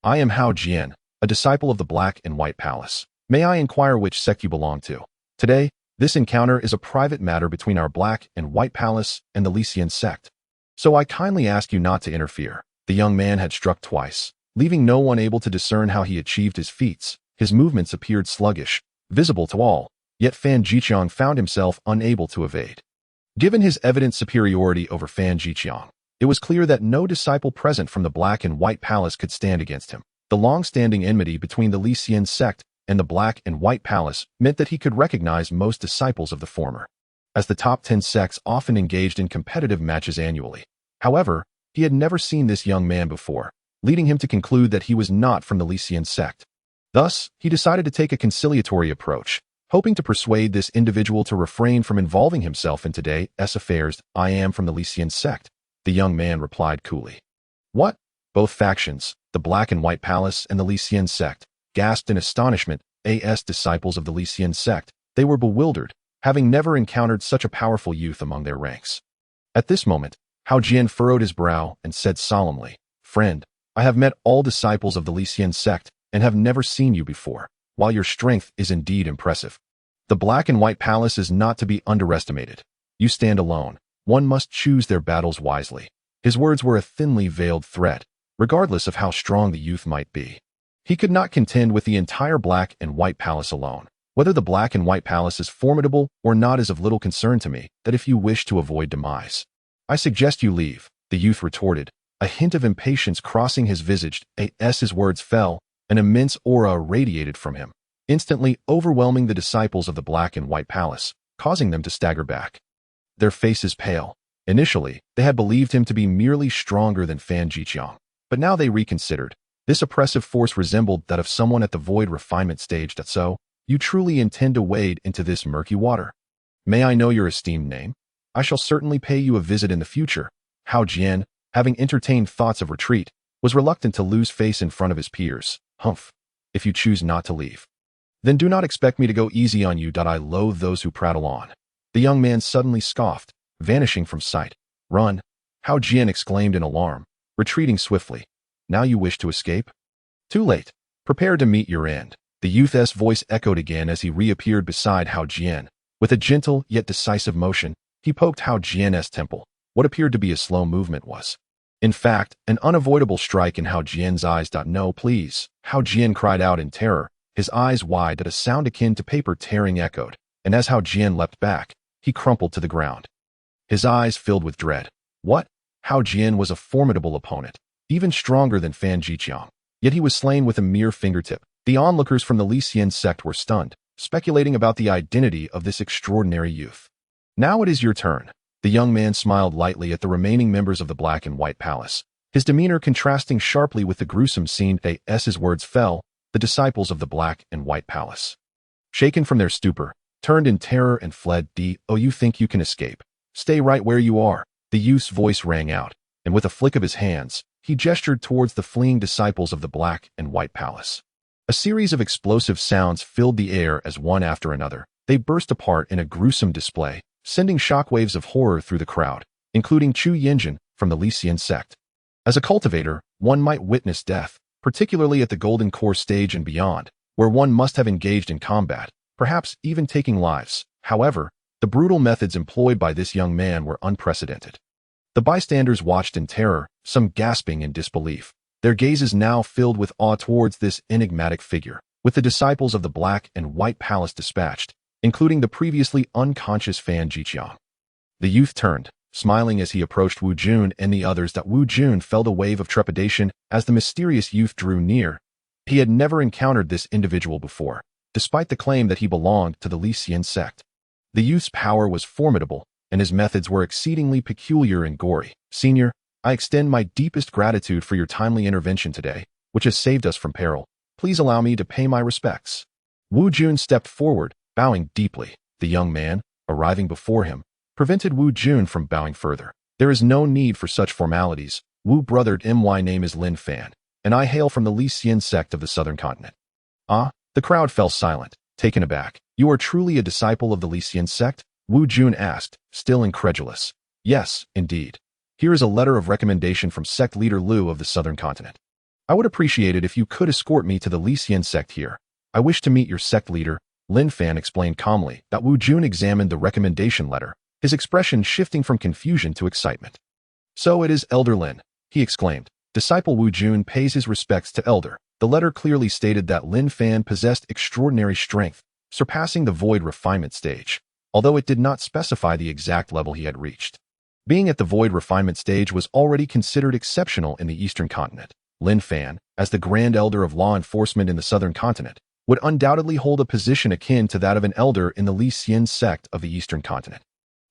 I am Hao Jian, a disciple of the Black and White Palace. May I inquire which sect you belong to? Today, this encounter is a private matter between our Black and White Palace and the Lin sect. So I kindly ask you not to interfere." The young man had struck twice, leaving no one able to discern how he achieved his feats. His movements appeared sluggish, visible to all, yet Fan Jiqiang found himself unable to evade. Given his evident superiority over Fan Jiqiang, it was clear that no disciple present from the Black and White Palace could stand against him. The long-standing enmity between the Lin sect and the Black and White Palace meant that he could recognize most disciples of the former, as the top 10 sects often engaged in competitive matches annually. However, he had never seen this young man before, leading him to conclude that he was not from the Lin sect. Thus, he decided to take a conciliatory approach, hoping to persuade this individual to refrain from involving himself in today's affairs. "I am from the Lin sect," the young man replied coolly. "What? Both factions, the Black and White Palace and the Lin sect," gasped in astonishment. As disciples of the Lin sect, they were bewildered, having never encountered such a powerful youth among their ranks. At this moment, Hao Jian furrowed his brow and said solemnly, "Friend, I have met all disciples of the Lin sect and have never seen you before. While your strength is indeed impressive, the Black and White Palace is not to be underestimated. You stand alone. One must choose their battles wisely." His words were a thinly veiled threat, regardless of how strong the youth might be. He could not contend with the entire Black and White Palace alone. "Whether the Black and White Palace is formidable or not is of little concern to me, that if you wish to avoid demise, I suggest you leave," the youth retorted, a hint of impatience crossing his visage. As his words fell, an immense aura radiated from him, instantly overwhelming the disciples of the Black and White Palace, causing them to stagger back. Their faces pale. Initially, they had believed him to be merely stronger than Fan Jiqiang, but now they reconsidered. This oppressive force resembled that of someone at the void refinement stage. "So, you truly intend to wade into this murky water? May I know your esteemed name? I shall certainly pay you a visit in the future." Hao Jian, having entertained thoughts of retreat, was reluctant to lose face in front of his peers. "Humph. If you choose not to leave, then do not expect me to go easy on you. I loathe those who prattle on." The young man suddenly scoffed, vanishing from sight. "Run!" Hao Jian exclaimed in alarm, retreating swiftly. "Now you wish to escape? Too late. Prepare to meet your end." The youth's voice echoed again as he reappeared beside Hao Jian. With a gentle yet decisive motion, he poked Hao Jian's temple. What appeared to be a slow movement was, in fact, an unavoidable strike in Hao Jian's eyes. "No, please," Hao Jian cried out in terror, his eyes wide at a sound akin to paper tearing echoed, and as Hao Jian leapt back, he crumpled to the ground. His eyes filled with dread. What? Hao Jian was a formidable opponent, even stronger than Fan Jiqiang, yet he was slain with a mere fingertip. The onlookers from the Lin sect were stunned, speculating about the identity of this extraordinary youth. "Now it is your turn." The young man smiled lightly at the remaining members of the Black and White Palace, his demeanor contrasting sharply with the gruesome scene. As his words fell, the disciples of the Black and White Palace, shaken from their stupor, turned in terror and fled. "Oh, you think you can escape? Stay right where you are." The youth's voice rang out, and with a flick of his hands, he gestured towards the fleeing disciples of the Black and White Palace. A series of explosive sounds filled the air as one after another, they burst apart in a gruesome display, sending shockwaves of horror through the crowd, including Chu Yinjin from the Lin sect. As a cultivator, one might witness death, particularly at the Golden Core stage and beyond, where one must have engaged in combat, perhaps even taking lives. However, the brutal methods employed by this young man were unprecedented. The bystanders watched in terror, some gasping in disbelief, their gazes now filled with awe towards this enigmatic figure. With the disciples of the Black and White Palace dispatched, including the previously unconscious Fan Jiqiang, the youth turned, smiling as he approached Wu Jun and the others. Wu Jun felt a wave of trepidation as the mysterious youth drew near. He had never encountered this individual before, despite the claim that he belonged to the Lin sect. The youth's power was formidable, and his methods were exceedingly peculiar and gory. "Senior, I extend my deepest gratitude for your timely intervention today, which has saved us from peril. Please allow me to pay my respects." Wu Jun stepped forward, bowing deeply. The young man, arriving before him, prevented Wu Jun from bowing further. "There is no need for such formalities," Wu brothered. "My name is Lin Fan, and I hail from the Li Xian sect of the southern continent." "Ah?" The crowd fell silent, taken aback. "You are truly a disciple of the Li Xian sect?" Wu Jun asked, still incredulous. "Yes, indeed. Here is a letter of recommendation from sect leader Liu of the southern continent. I would appreciate it if you could escort me to the Li Xian sect here. I wish to meet your sect leader," Lin Fan explained calmly. That Wu Jun examined the recommendation letter, his expression shifting from confusion to excitement. "So it is Elder Lin," he exclaimed. "Disciple Wu Jun pays his respects to Elder." The letter clearly stated that Lin Fan possessed extraordinary strength, surpassing the void refinement stage, although it did not specify the exact level he had reached. Being at the void refinement stage was already considered exceptional in the eastern continent. Lin Fan, as the Grand Elder of Law Enforcement in the southern continent, would undoubtedly hold a position akin to that of an elder in the Li Xian sect of the eastern continent.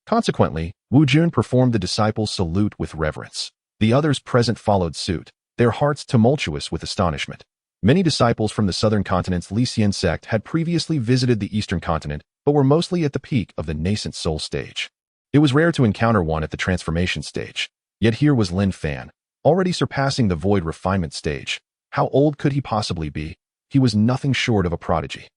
Consequently, Wu Jun performed the disciples' salute with reverence. The others present followed suit, their hearts tumultuous with astonishment. Many disciples from the southern continent's Li Xian sect had previously visited the eastern continent, but were mostly at the peak of the nascent soul stage. It was rare to encounter one at the transformation stage. Yet here was Lin Fan, already surpassing the void refinement stage. How old could he possibly be? He was nothing short of a prodigy.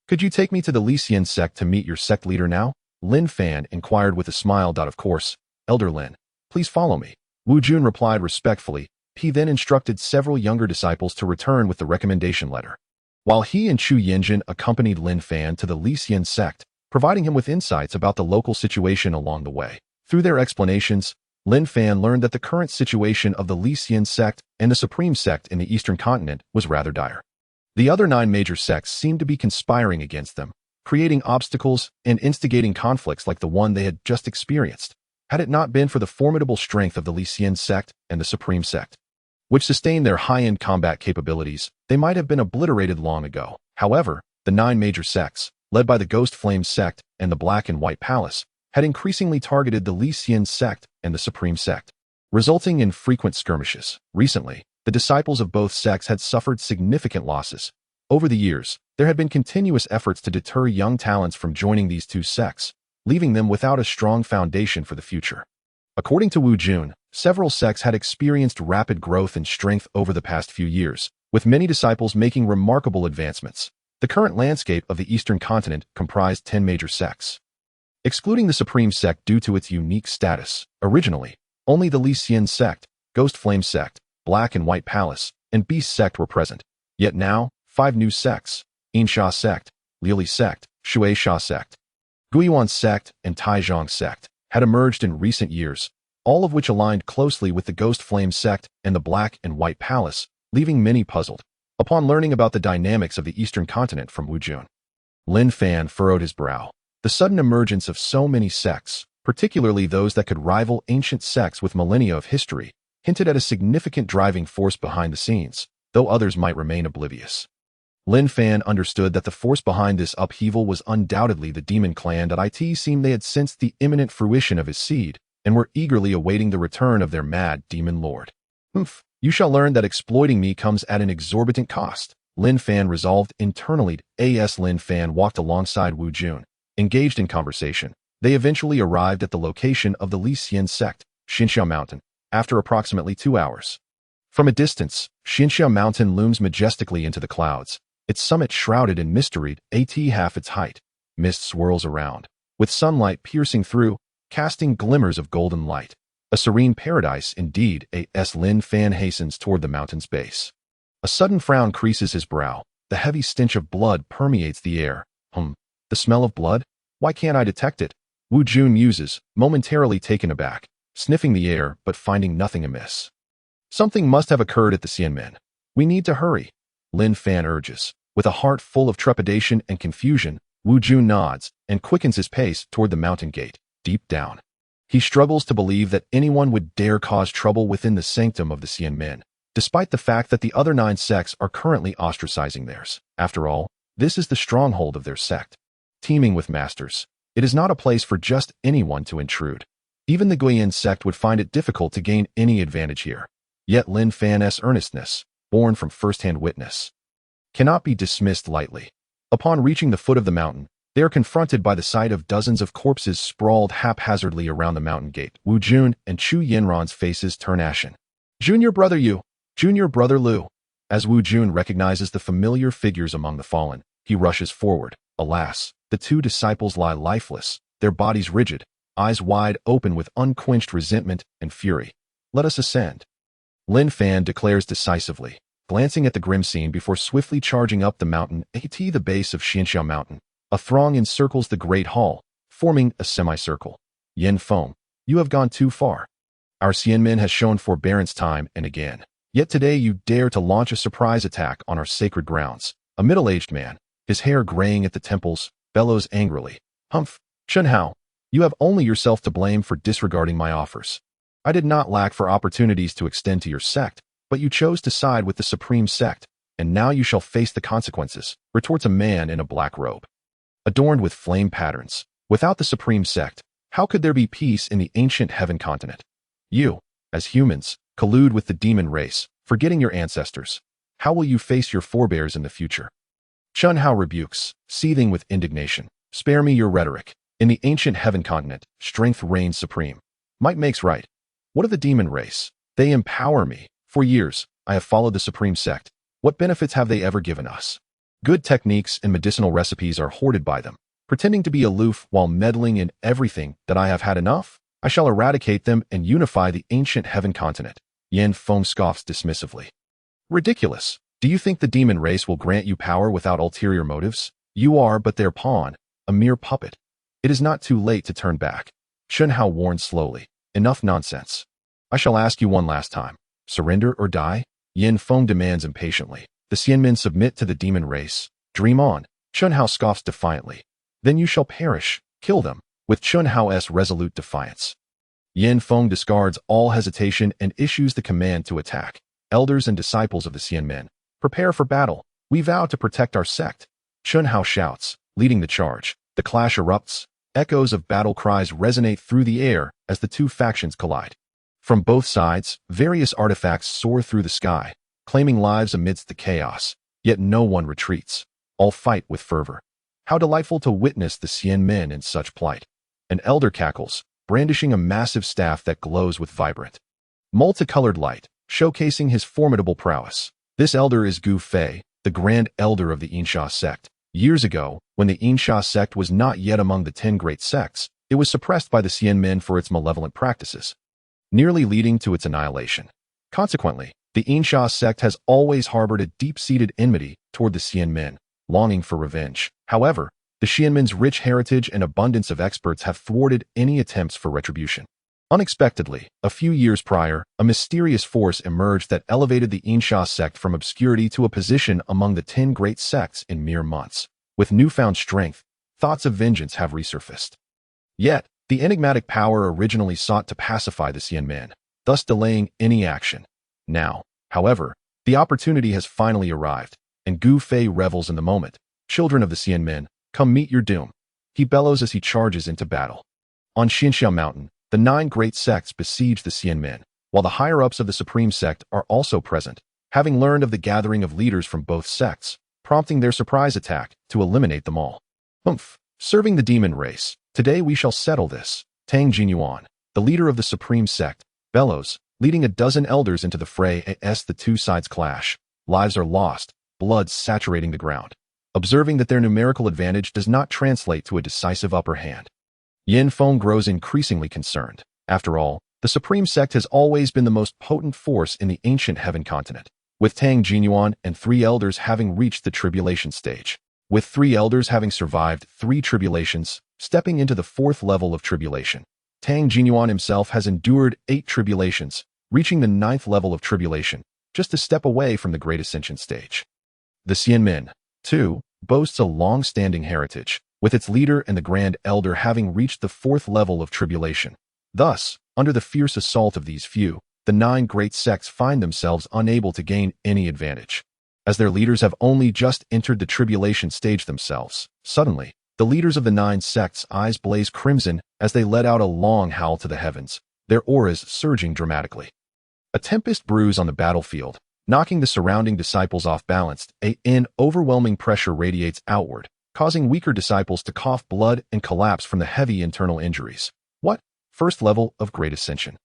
"Could you take me to the Li Xian sect to meet your sect leader now?" Lin Fan inquired with a smile. "Of course, Elder Lin. Please follow me," Wu Jun replied respectfully. He then instructed several younger disciples to return with the recommendation letter, while he and Chu Yinjin accompanied Lin Fan to the Li Xian sect, providing him with insights about the local situation along the way. Through their explanations, Lin Fan learned that the current situation of the Li Xian sect and the supreme sect in the eastern continent was rather dire. The other 9 major sects seemed to be conspiring against them, creating obstacles and instigating conflicts like the one they had just experienced. Had it not been for the formidable strength of the Li Xian sect and the supreme sect, which sustained their high-end combat capabilities, they might have been obliterated long ago. However, the 9 major sects, led by the Ghost Flame sect and the Black and White Palace, had increasingly targeted the Li Xian sect and the supreme sect, resulting in frequent skirmishes. Recently, the disciples of both sects had suffered significant losses. Over the years, there had been continuous efforts to deter young talents from joining these two sects, leaving them without a strong foundation for the future. According to Wu Jun, several sects had experienced rapid growth and strength over the past few years, with many disciples making remarkable advancements. The current landscape of the eastern continent comprised 10 major sects, excluding the supreme sect due to its unique status. Originally, only the Li Xian sect, Ghost Flame sect, Black and White Palace, and Beast sect were present. Yet now, 5 new sects, Yinsha sect, Lili sect, Shui Sha sect, Guiyuan sect, and Taizhong sect, had emerged in recent years, all of which aligned closely with the Ghost Flame sect and the Black and White Palace, leaving many puzzled. Upon learning about the dynamics of the eastern continent from Wu Jun, Lin Fan furrowed his brow. The sudden emergence of so many sects, particularly those that could rival ancient sects with millennia of history, hinted at a significant driving force behind the scenes, though others might remain oblivious. Lin Fan understood that the force behind this upheaval was undoubtedly the demon clan. It seemed they had sensed the imminent fruition of his seed, and were eagerly awaiting the return of their mad demon lord. You shall learn that exploiting me comes at an exorbitant cost," Lin Fan resolved internally. As Lin Fan walked alongside Wu Jun, engaged in conversation, they eventually arrived at the location of the Li Xian sect, Xinxia Mountain, after approximately 2 hours. From a distance, Xinxia Mountain looms majestically into the clouds, its summit shrouded in mystery at half its height. Mist swirls around, with sunlight piercing through, casting glimmers of golden light. A serene paradise indeed. As Lin Fan hastens toward the mountain's base, a sudden frown creases his brow. The heavy stench of blood permeates the air. The smell of blood? Why can't I detect it? Wu Jun muses, momentarily taken aback, sniffing the air but finding nothing amiss. Something must have occurred at the Xianmen. We need to hurry, Lin Fan urges. With a heart full of trepidation and confusion, Wu Jun nods and quickens his pace toward the mountain gate. Deep down, he struggles to believe that anyone would dare cause trouble within the sanctum of the Xianmen, despite the fact that the other 9 sects are currently ostracizing theirs. After all, this is the stronghold of their sect, teeming with masters. It is not a place for just anyone to intrude. Even the Guiyuan sect would find it difficult to gain any advantage here. Yet Lin Fan's earnestness, born from first-hand witness, cannot be dismissed lightly. Upon reaching the foot of the mountain, They are confronted by the sight of dozens of corpses sprawled haphazardly around the mountain gate. Wu Jun and Chu Yinran's faces turn ashen. Junior brother Yu, junior brother Lu. As Wu Jun recognizes the familiar figures among the fallen, he rushes forward. Alas, the two disciples lie lifeless, their bodies rigid, eyes wide open with unquenched resentment and fury. Let us ascend. Lin Fan declares decisively, glancing at the grim scene before swiftly charging up the mountain at the base of Xianxia Mountain. A throng encircles the great hall, forming a semicircle. Yin Feng, you have gone too far. Our Xianmen has shown forbearance time and again. Yet today you dare to launch a surprise attack on our sacred grounds. A middle-aged man, his hair graying at the temples, bellows angrily. Humph, Chen Hao, you have only yourself to blame for disregarding my offers. I did not lack for opportunities to extend to your sect, but you chose to side with the supreme sect, and now you shall face the consequences, retorts a man in a black robe, adorned with flame patterns. Without the supreme sect, how could there be peace in the ancient heaven continent? You, as humans, collude with the demon race, forgetting your ancestors. How will you face your forebears in the future? Chen Hao rebukes, seething with indignation. Spare me your rhetoric. In the ancient heaven continent, strength reigns supreme. Might makes right. What of the demon race? They empower me. For years, I have followed the supreme sect. What benefits have they ever given us? Good techniques and medicinal recipes are hoarded by them. Pretending to be aloof while meddling in everything that I have had enough? I shall eradicate them and unify the ancient heaven continent. Yin Feng scoffs dismissively. Ridiculous. Do you think the demon race will grant you power without ulterior motives? You are but their pawn, a mere puppet. It is not too late to turn back. Chen Hao warned slowly. Enough nonsense. I shall ask you one last time. Surrender or die? Yin Feng demands impatiently. The Xianmen submit to the demon race. Dream on. Chen Hao scoffs defiantly. Then you shall perish. Kill them. With Chen Hao's resolute defiance. Yin Feng discards all hesitation and issues the command to attack. Elders and disciples of the Xianmen, prepare for battle. We vow to protect our sect. Chen Hao shouts, leading the charge. The clash erupts. Echoes of battle cries resonate through the air as the two factions collide. From both sides, various artifacts soar through the sky, claiming lives amidst the chaos. Yet no one retreats. All fight with fervor. How delightful to witness the Xianmen in such plight. An elder cackles, brandishing a massive staff that glows with vibrant, multicolored light, showcasing his formidable prowess. This elder is Gu Fei, the grand elder of the Yinsha sect. Years ago, when the Yinsha sect was not yet among the 10 great sects, it was suppressed by the Xianmen for its malevolent practices, nearly leading to its annihilation. Consequently, the Yinsha sect has always harbored a deep-seated enmity toward the Xianmen, longing for revenge. However, the Xianmen's rich heritage and abundance of experts have thwarted any attempts for retribution. Unexpectedly, a few years prior, a mysterious force emerged that elevated the Yinsha sect from obscurity to a position among the 10 great sects in mere months. With newfound strength, thoughts of vengeance have resurfaced. Yet, the enigmatic power originally sought to pacify the Xianmen, thus delaying any action. Now, however, the opportunity has finally arrived, and Gu Fei revels in the moment. Children of the Xianmen, come meet your doom. He bellows as he charges into battle. On Xianxia Mountain, the 9 great sects besiege the Xianmen, while the higher-ups of the supreme sect are also present, having learned of the gathering of leaders from both sects, prompting their surprise attack to eliminate them all. Humph! Serving the demon race, today we shall settle this. Tang Jinyuan, the leader of the supreme sect, bellows, leading a dozen elders into the fray as the two sides clash. Lives are lost, blood saturating the ground, observing that their numerical advantage does not translate to a decisive upper hand. Yin Feng grows increasingly concerned. After all, the supreme sect has always been the most potent force in the ancient heaven continent, with Tang Jinyuan and 3 elders having reached the tribulation stage. With 3 elders having survived 3 tribulations, stepping into the 4th level of tribulation. Tang Jinyuan himself has endured 8 tribulations, reaching the 9th level of tribulation, just a step away from the Great Ascension stage. The Xianmen, too, boasts a long-standing heritage, with its leader and the Grand Elder having reached the 4th level of tribulation. Thus, under the fierce assault of these few, the 9 great sects find themselves unable to gain any advantage. As their leaders have only just entered the tribulation stage themselves, suddenly, the leaders of the 9 sects' eyes blaze crimson as they let out a long howl to the heavens, their auras surging dramatically. A tempest brews on the battlefield, knocking the surrounding disciples off balance. An overwhelming pressure radiates outward, causing weaker disciples to cough blood and collapse from the heavy internal injuries. What? First level of Great Ascension.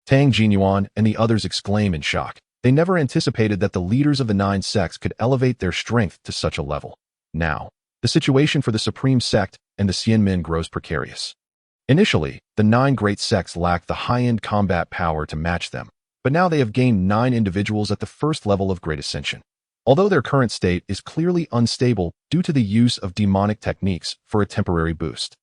Tang Jinyuan and the others exclaim in shock. They never anticipated that the leaders of the 9 sects could elevate their strength to such a level. Now, the situation for the Supreme Sect and the Xianmin grows precarious. Initially, the 9 great sects lacked the high-end combat power to match them, but now they have gained 9 individuals at the first level of Great Ascension. Although their current state is clearly unstable due to the use of demonic techniques for a temporary boost,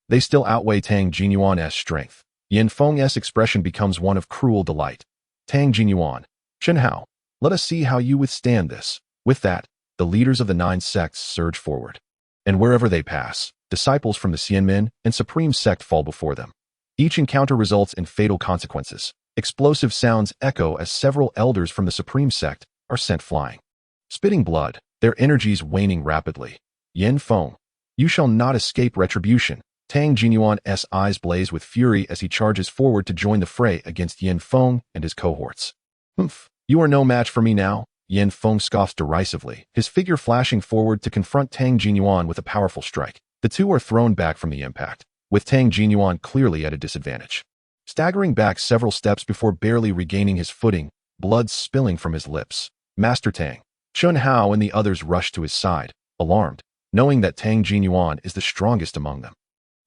they still outweigh Tang Jinyuan's strength. Yin Feng's expression becomes one of cruel delight. Tang Jinyuan, Shen Hao, let us see how you withstand this. With that, the leaders of the 9 sects surge forward. And wherever they pass, disciples from the Xianmin and Supreme Sect fall before them. Each encounter results in fatal consequences. Explosive sounds echo as several elders from the Supreme Sect are sent flying, spitting blood, their energies waning rapidly. Yin Feng, you shall not escape retribution. Tang Jinyuan's eyes blaze with fury as he charges forward to join the fray against Yin Feng and his cohorts. Humph, you are no match for me now. Yin Feng scoffs derisively, his figure flashing forward to confront Tang Jinyuan with a powerful strike. The two are thrown back from the impact, with Tang Jinyuan clearly at a disadvantage. Staggering back several steps before barely regaining his footing, blood spilling from his lips, Master Tang, Chun Hao and the others rush to his side, alarmed, knowing that Tang Jinyuan is the strongest among them.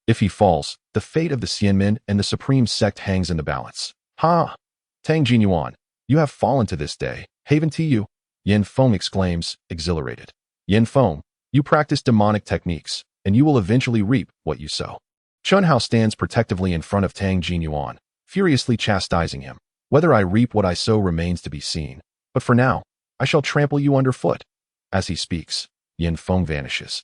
If he falls, the fate of the Xianmin and the Supreme Sect hangs in the balance. Ha! Tang Jinyuan, you have fallen to this day. Haven to you, Yin Feng exclaims, exhilarated. Yin Feng, you practice demonic techniques, and you will eventually reap what you sow. Chun Hao stands protectively in front of Tang Jinyuan, furiously chastising him. Whether I reap what I sow remains to be seen, but for now, I shall trample you underfoot. As he speaks, Yin Feng vanishes,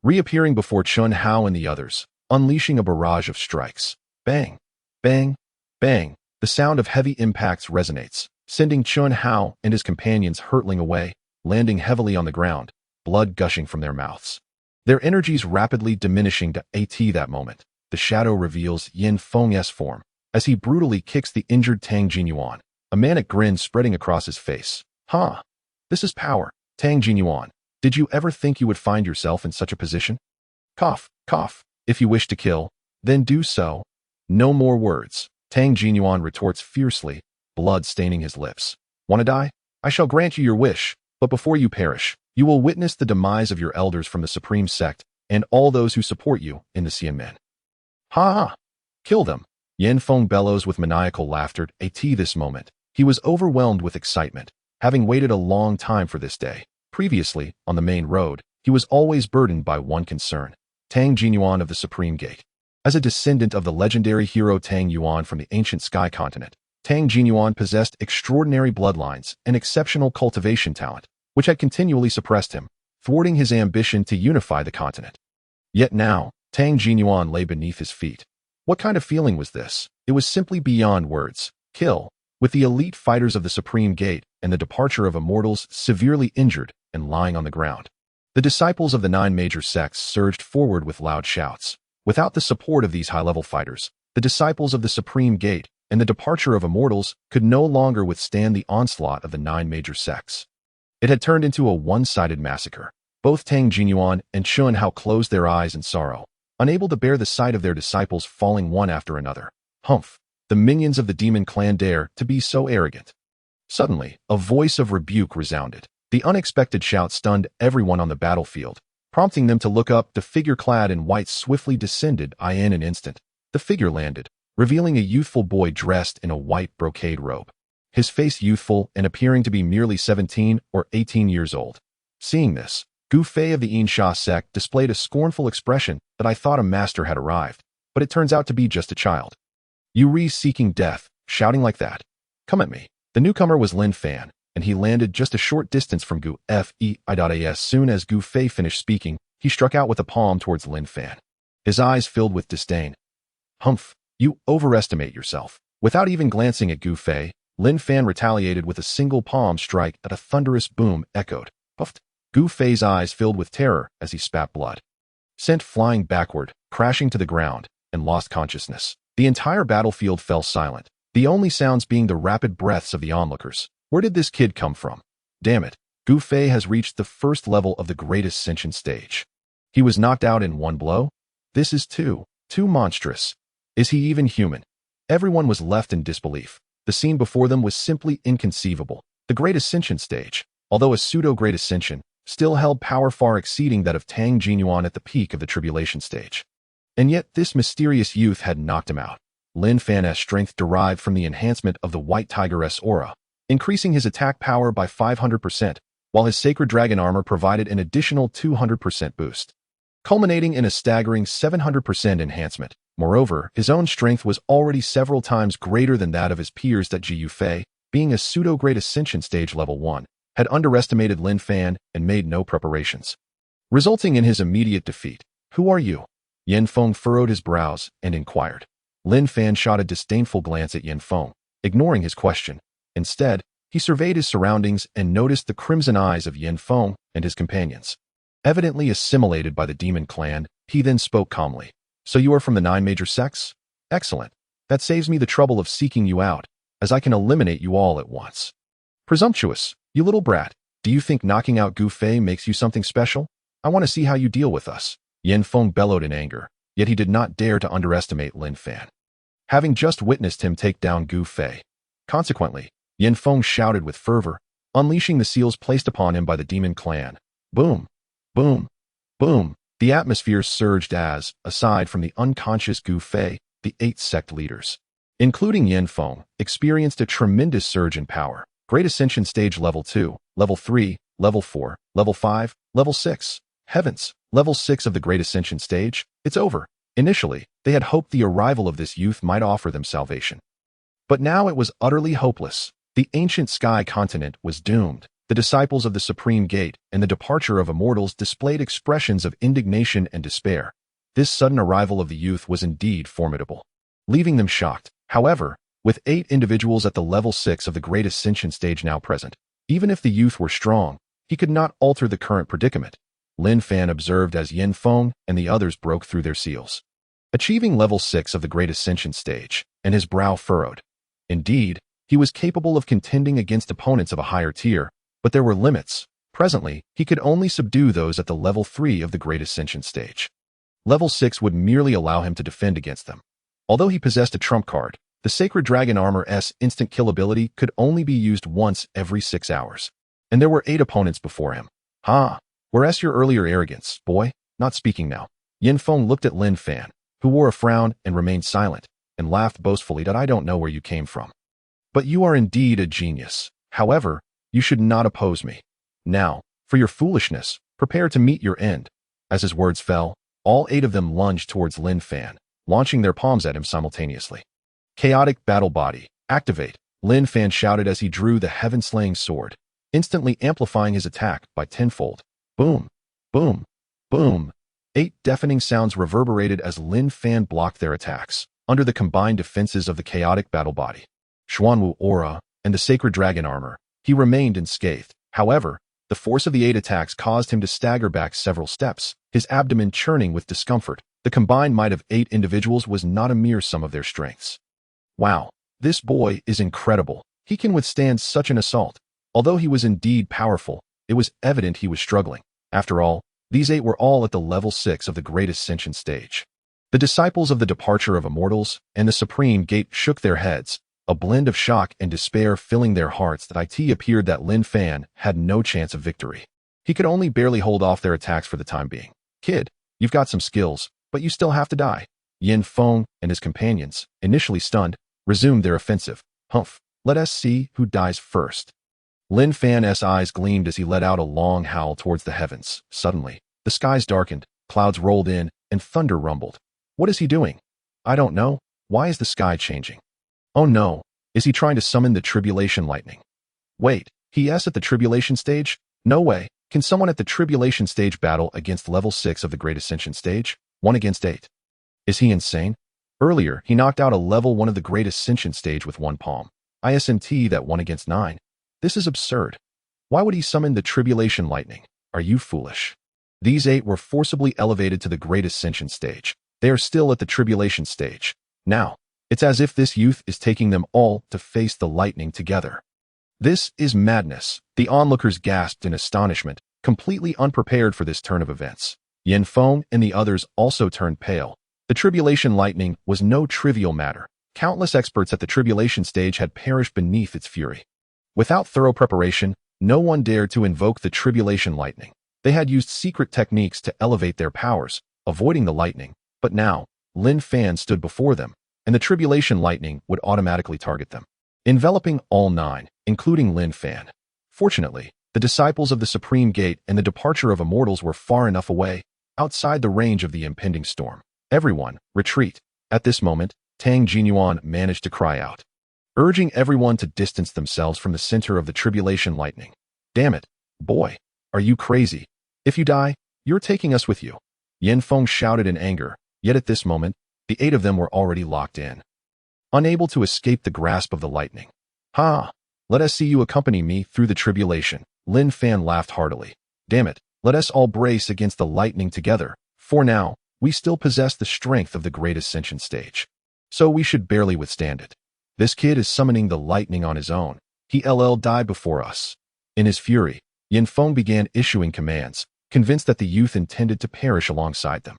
reappearing before Chun Hao and the others, unleashing a barrage of strikes. Bang! Bang! Bang! The sound of heavy impacts resonates, sending Chun Hao and his companions hurtling away, landing heavily on the ground, blood gushing from their mouths. Their energies rapidly diminishing to that moment. The shadow reveals Yin Feng's form, as he brutally kicks the injured Tang Jinyuan, a manic grin spreading across his face. Ha! This is power. Tang Jinyuan, did you ever think you would find yourself in such a position? Cough, cough. If you wish to kill, then do so. No more words. Tang Jinyuan retorts fiercely, blood staining his lips. Wanna die? I shall grant you your wish, but before you perish, you will witness the demise of your elders from the Supreme Sect and all those who support you in the Xianmin. Ha ha! Kill them! Yin Feng bellows with maniacal laughter. This moment, he was overwhelmed with excitement, having waited a long time for this day. Previously, on the main road, he was always burdened by one concern: Tang Jinyuan of the Supreme Gate. As a descendant of the legendary hero Tang Yuan from the ancient Sky Continent, Tang Jinyuan possessed extraordinary bloodlines and exceptional cultivation talent, which had continually suppressed him, thwarting his ambition to unify the continent. Yet now, Tang Jinyuan lay beneath his feet. What kind of feeling was this? It was simply beyond words. Kill. With the elite fighters of the Supreme Gate and the departure of immortals severely injured and lying on the ground, the disciples of the 9 major sects surged forward with loud shouts. Without the support of these high-level fighters, the disciples of the Supreme Gate and the departure of immortals could no longer withstand the onslaught of the 9 major sects. It had turned into a one-sided massacre. Both Tang Jinyuan and Chun Hao closed their eyes in sorrow, unable to bear the sight of their disciples falling one after another. Humph! The minions of the demon clan dare to be so arrogant. Suddenly, a voice of rebuke resounded. The unexpected shout stunned everyone on the battlefield, prompting them to look up. The figure clad in white swiftly descended in an instant. The figure landed, revealing a youthful boy dressed in a white brocade robe, his face youthful and appearing to be merely 17 or 18 years old. Seeing this, Gu Fei of the Yinsha sect displayed a scornful expression that I thought a master had arrived, but it turns out to be just a child. You seeking death, shouting like that. Come at me. The newcomer was Lin Fan, and he landed just a short distance from Gu Fei. As soon as Gu Fei finished speaking, he struck out with a palm towards Lin Fan. His eyes filled with disdain. Humph, you overestimate yourself. Without even glancing at Gu Fei, Lin Fan retaliated with a single palm strike that a thunderous boom echoed. Puffed. Gu Fei's eyes filled with terror as he spat blood, sent flying backward, crashing to the ground, and lost consciousness. The entire battlefield fell silent, the only sounds being the rapid breaths of the onlookers. Where did this kid come from? Damn it, Gu Fei has reached the first level of the Great Ascension stage. He was knocked out in one blow? This is too monstrous. Is he even human? Everyone was left in disbelief. The scene before them was simply inconceivable. The Great Ascension stage, although a pseudo-Great Ascension, still held power far exceeding that of Tang Jinyuan at the peak of the Tribulation stage. And yet this mysterious youth had knocked him out. Lin Fan's strength derived from the enhancement of the White Tigeress aura, increasing his attack power by 500%, while his Sacred Dragon armor provided an additional 200% boost, culminating in a staggering 700% enhancement. Moreover, his own strength was already several times greater than that of his peers that Ji Yufei, being a pseudo-Great Ascension stage level 1, had underestimated Lin Fan and made no preparations, resulting in his immediate defeat. Who are you? Yanfeng furrowed his brows and inquired. Lin Fan shot a disdainful glance at Yanfeng, ignoring his question. Instead, he surveyed his surroundings and noticed the crimson eyes of Yanfeng and his companions. Evidently assimilated by the demon clan, he then spoke calmly. So you are from the 9 major sects? Excellent. That saves me the trouble of seeking you out, as I can eliminate you all at once. Presumptuous, you little brat. Do you think knocking out Gu Fei makes you something special? I want to see how you deal with us. Yanfeng bellowed in anger, yet he did not dare to underestimate Lin Fan, having just witnessed him take down Gu Fei. Consequently, Yanfeng shouted with fervor, unleashing the seals placed upon him by the demon clan. Boom! Boom! Boom! The atmosphere surged as, aside from the unconscious Gu Fei, the 8 sect leaders, including Yanfeng, experienced a tremendous surge in power. Great Ascension stage level 2, level 3, level 4, level 5, level 6. Heavens, level 6 of the Great Ascension stage? It's over. Initially, they had hoped the arrival of this youth might offer them salvation. But now it was utterly hopeless. The ancient sky continent was doomed. The disciples of the Supreme Gate and the departure of immortals displayed expressions of indignation and despair. This sudden arrival of the youth was indeed formidable, leaving them shocked. However, with 8 individuals at the level 6 of the Great Ascension stage now present, even if the youth were strong, he could not alter the current predicament. Lin Fan observed as Yanfeng and the others broke through their seals, achieving level 6 of the Great Ascension stage, and his brow furrowed. Indeed, he was capable of contending against opponents of a higher tier, but there were limits. Presently, he could only subdue those at the level 3 of the Great Ascension stage. Level 6 would merely allow him to defend against them. Although he possessed a trump card, the Sacred Dragon Armor's instant kill ability could only be used once every 6 hours, and there were 8 opponents before him. Whereas your earlier arrogance, boy, not speaking now. Yanfeng looked at Lin Fan, who wore a frown and remained silent, and laughed boastfully that I don't know where you came from. But you are indeed a genius. However, you should not oppose me. Now, for your foolishness, prepare to meet your end. As his words fell, all 8 of them lunged towards Lin Fan, launching their palms at him simultaneously. Chaotic Battle Body, activate, Lin Fan shouted as he drew the heaven-slaying sword, instantly amplifying his attack by tenfold. Boom! Boom! Boom! 8 deafening sounds reverberated as Lin Fan blocked their attacks, under the combined defenses of the Chaotic Battle Body, Xuanwu Aura, and the Sacred Dragon Armor. He remained unscathed. However, the force of the 8 attacks caused him to stagger back several steps, his abdomen churning with discomfort. The combined might of 8 individuals was not a mere sum of their strengths. Wow, this boy is incredible. He can withstand such an assault. Although he was indeed powerful, it was evident he was struggling. After all, these 8 were all at the level 6 of the Great Ascension stage. The disciples of the departure of immortals and the Supreme Gate shook their heads, a blend of shock and despair filling their hearts. That it appeared that Lin Fan had no chance of victory. He could only barely hold off their attacks for the time being. Kid, you've got some skills, but you still have to die. Yanfeng and his companions, initially stunned, resumed their offensive. Humph, let us see who dies first. Lin Fan's eyes gleamed as he let out a long howl towards the heavens. Suddenly, the skies darkened, clouds rolled in, and thunder rumbled. What is he doing? I don't know. Why is the sky changing? Oh no, is he trying to summon the Tribulation lightning? Wait, he's at the Tribulation stage? No way. Can someone at the Tribulation stage battle against level 6 of the Great Ascension stage? 1 against 8. Is he insane? Earlier, he knocked out a level 1 of the Great Ascension stage with 1 palm. ISMT that 1 against 9. This is absurd. Why would he summon the Tribulation lightning? Are you foolish? These 8 were forcibly elevated to the Great Ascension stage. They are still at the Tribulation stage. Now, it's as if this youth is taking them all to face the lightning together. This is madness. The onlookers gasped in astonishment, completely unprepared for this turn of events. Yin Feng and the others also turned pale. The tribulation lightning was no trivial matter. Countless experts at the tribulation stage had perished beneath its fury. Without thorough preparation, no one dared to invoke the tribulation lightning. They had used secret techniques to elevate their powers, avoiding the lightning, but now, Lin Fan stood before them, and the tribulation lightning would automatically target them, enveloping all 9, including Lin Fan. Fortunately, the disciples of the Supreme Gate and the departure of immortals were far enough away, outside the range of the impending storm. Everyone, retreat. At this moment, Tang Jinyuan managed to cry out, urging everyone to distance themselves from the center of the tribulation lightning. Damn it, boy, are you crazy? If you die, you're taking us with you. Yin Feng shouted in anger, yet at this moment, the 8 of them were already locked in, unable to escape the grasp of the lightning. Ha! Let us see you accompany me through the tribulation. Lin Fan laughed heartily. Damn it, let us all brace against the lightning together. For now, we still possess the strength of the great ascension stage, so we should barely withstand it. This kid is summoning the lightning on his own. He'll die before us. In his fury, Yin Feng began issuing commands, convinced that the youth intended to perish alongside them.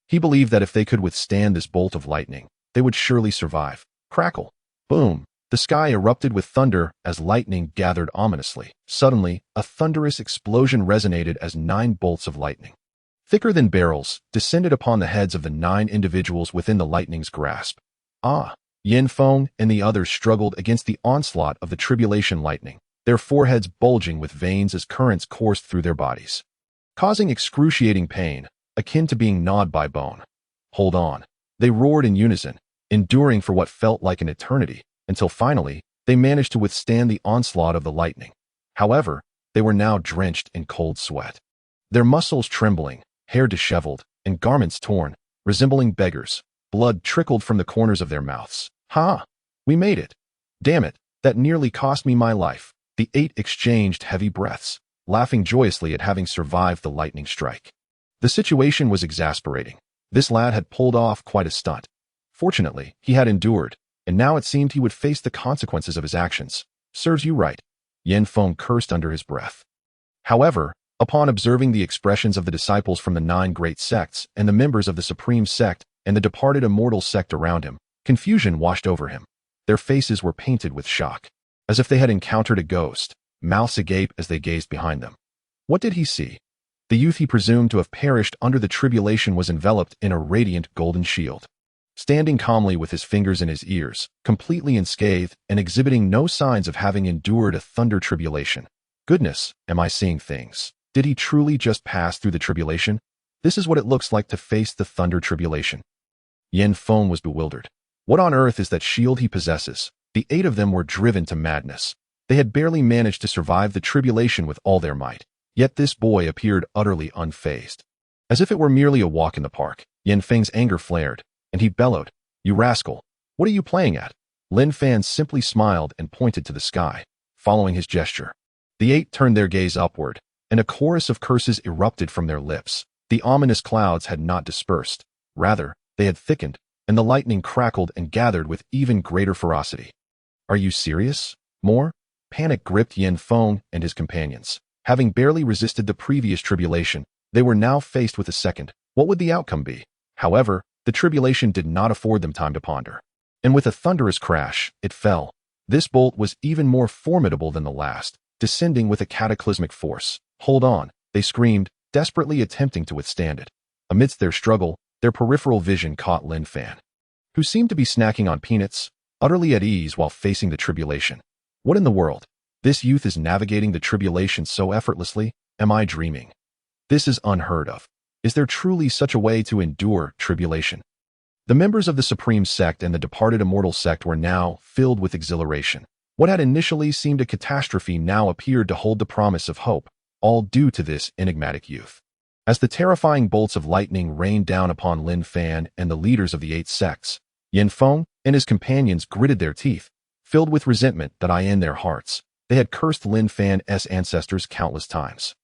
He believed that if they could withstand this bolt of lightning, they would surely survive. Crackle. Boom. The sky erupted with thunder as lightning gathered ominously. Suddenly, a thunderous explosion resonated as 9 bolts of lightning, thicker than barrels, descended upon the heads of the 9 individuals within the lightning's grasp. Yin Feng and the others struggled against the onslaught of the tribulation lightning, their foreheads bulging with veins as currents coursed through their bodies, causing excruciating pain, akin to being gnawed by bone. Hold on. They roared in unison, enduring for what felt like an eternity, until finally, they managed to withstand the onslaught of the lightning. However, they were now drenched in cold sweat, their muscles trembling, hair disheveled, and garments torn, resembling beggars. Blood trickled from the corners of their mouths. Ha! We made it. Damn it, that nearly cost me my life. The 8 exchanged heavy breaths, laughing joyously at having survived the lightning strike. The situation was exasperating. This lad had pulled off quite a stunt. Fortunately, he had endured, and now it seemed he would face the consequences of his actions. Serves you right. Yin Feng cursed under his breath. However, upon observing the expressions of the disciples from the 9 great sects and the members of the Supreme Sect and the departed immortal sect around him, confusion washed over him. Their faces were painted with shock, as if they had encountered a ghost, mouths agape as they gazed behind them. What did he see? The youth he presumed to have perished under the tribulation was enveloped in a radiant golden shield, standing calmly with his fingers in his ears, completely unscathed and exhibiting no signs of having endured a thunder tribulation. Goodness, am I seeing things? Did he truly just pass through the tribulation? This is what it looks like to face the thunder tribulation. Yin Feng was bewildered. What on earth is that shield he possesses? The 8 of them were driven to madness. They had barely managed to survive the tribulation with all their might. Yet this boy appeared utterly unfazed. As if it were merely a walk in the park, Yin Feng's anger flared, and he bellowed, "You rascal! What are you playing at?" Lin Fan simply smiled and pointed to the sky, following his gesture. The 8 turned their gaze upward, and a chorus of curses erupted from their lips. The ominous clouds had not dispersed. Rather, they had thickened, and the lightning crackled and gathered with even greater ferocity. Are you serious? More? Panic gripped Yin Feng and his companions. Having barely resisted the previous tribulation, they were now faced with a second. What would the outcome be? However, the tribulation did not afford them time to ponder. And with a thunderous crash, it fell. This bolt was even more formidable than the last, descending with a cataclysmic force. Hold on, they screamed, desperately attempting to withstand it. Amidst their struggle, their peripheral vision caught Lin Fan, who seemed to be snacking on peanuts, utterly at ease while facing the tribulation. What in the world? This youth is navigating the tribulation so effortlessly. Am I dreaming? This is unheard of. Is there truly such a way to endure tribulation? The members of the Supreme Sect and the departed immortal sect were now filled with exhilaration. What had initially seemed a catastrophe now appeared to hold the promise of hope, all due to this enigmatic youth. As the terrifying bolts of lightning rained down upon Lin Fan and the leaders of the 8 sects, Yin Feng and his companions gritted their teeth, filled with resentment that in their hearts. They had cursed Lin Fan's ancestors countless times.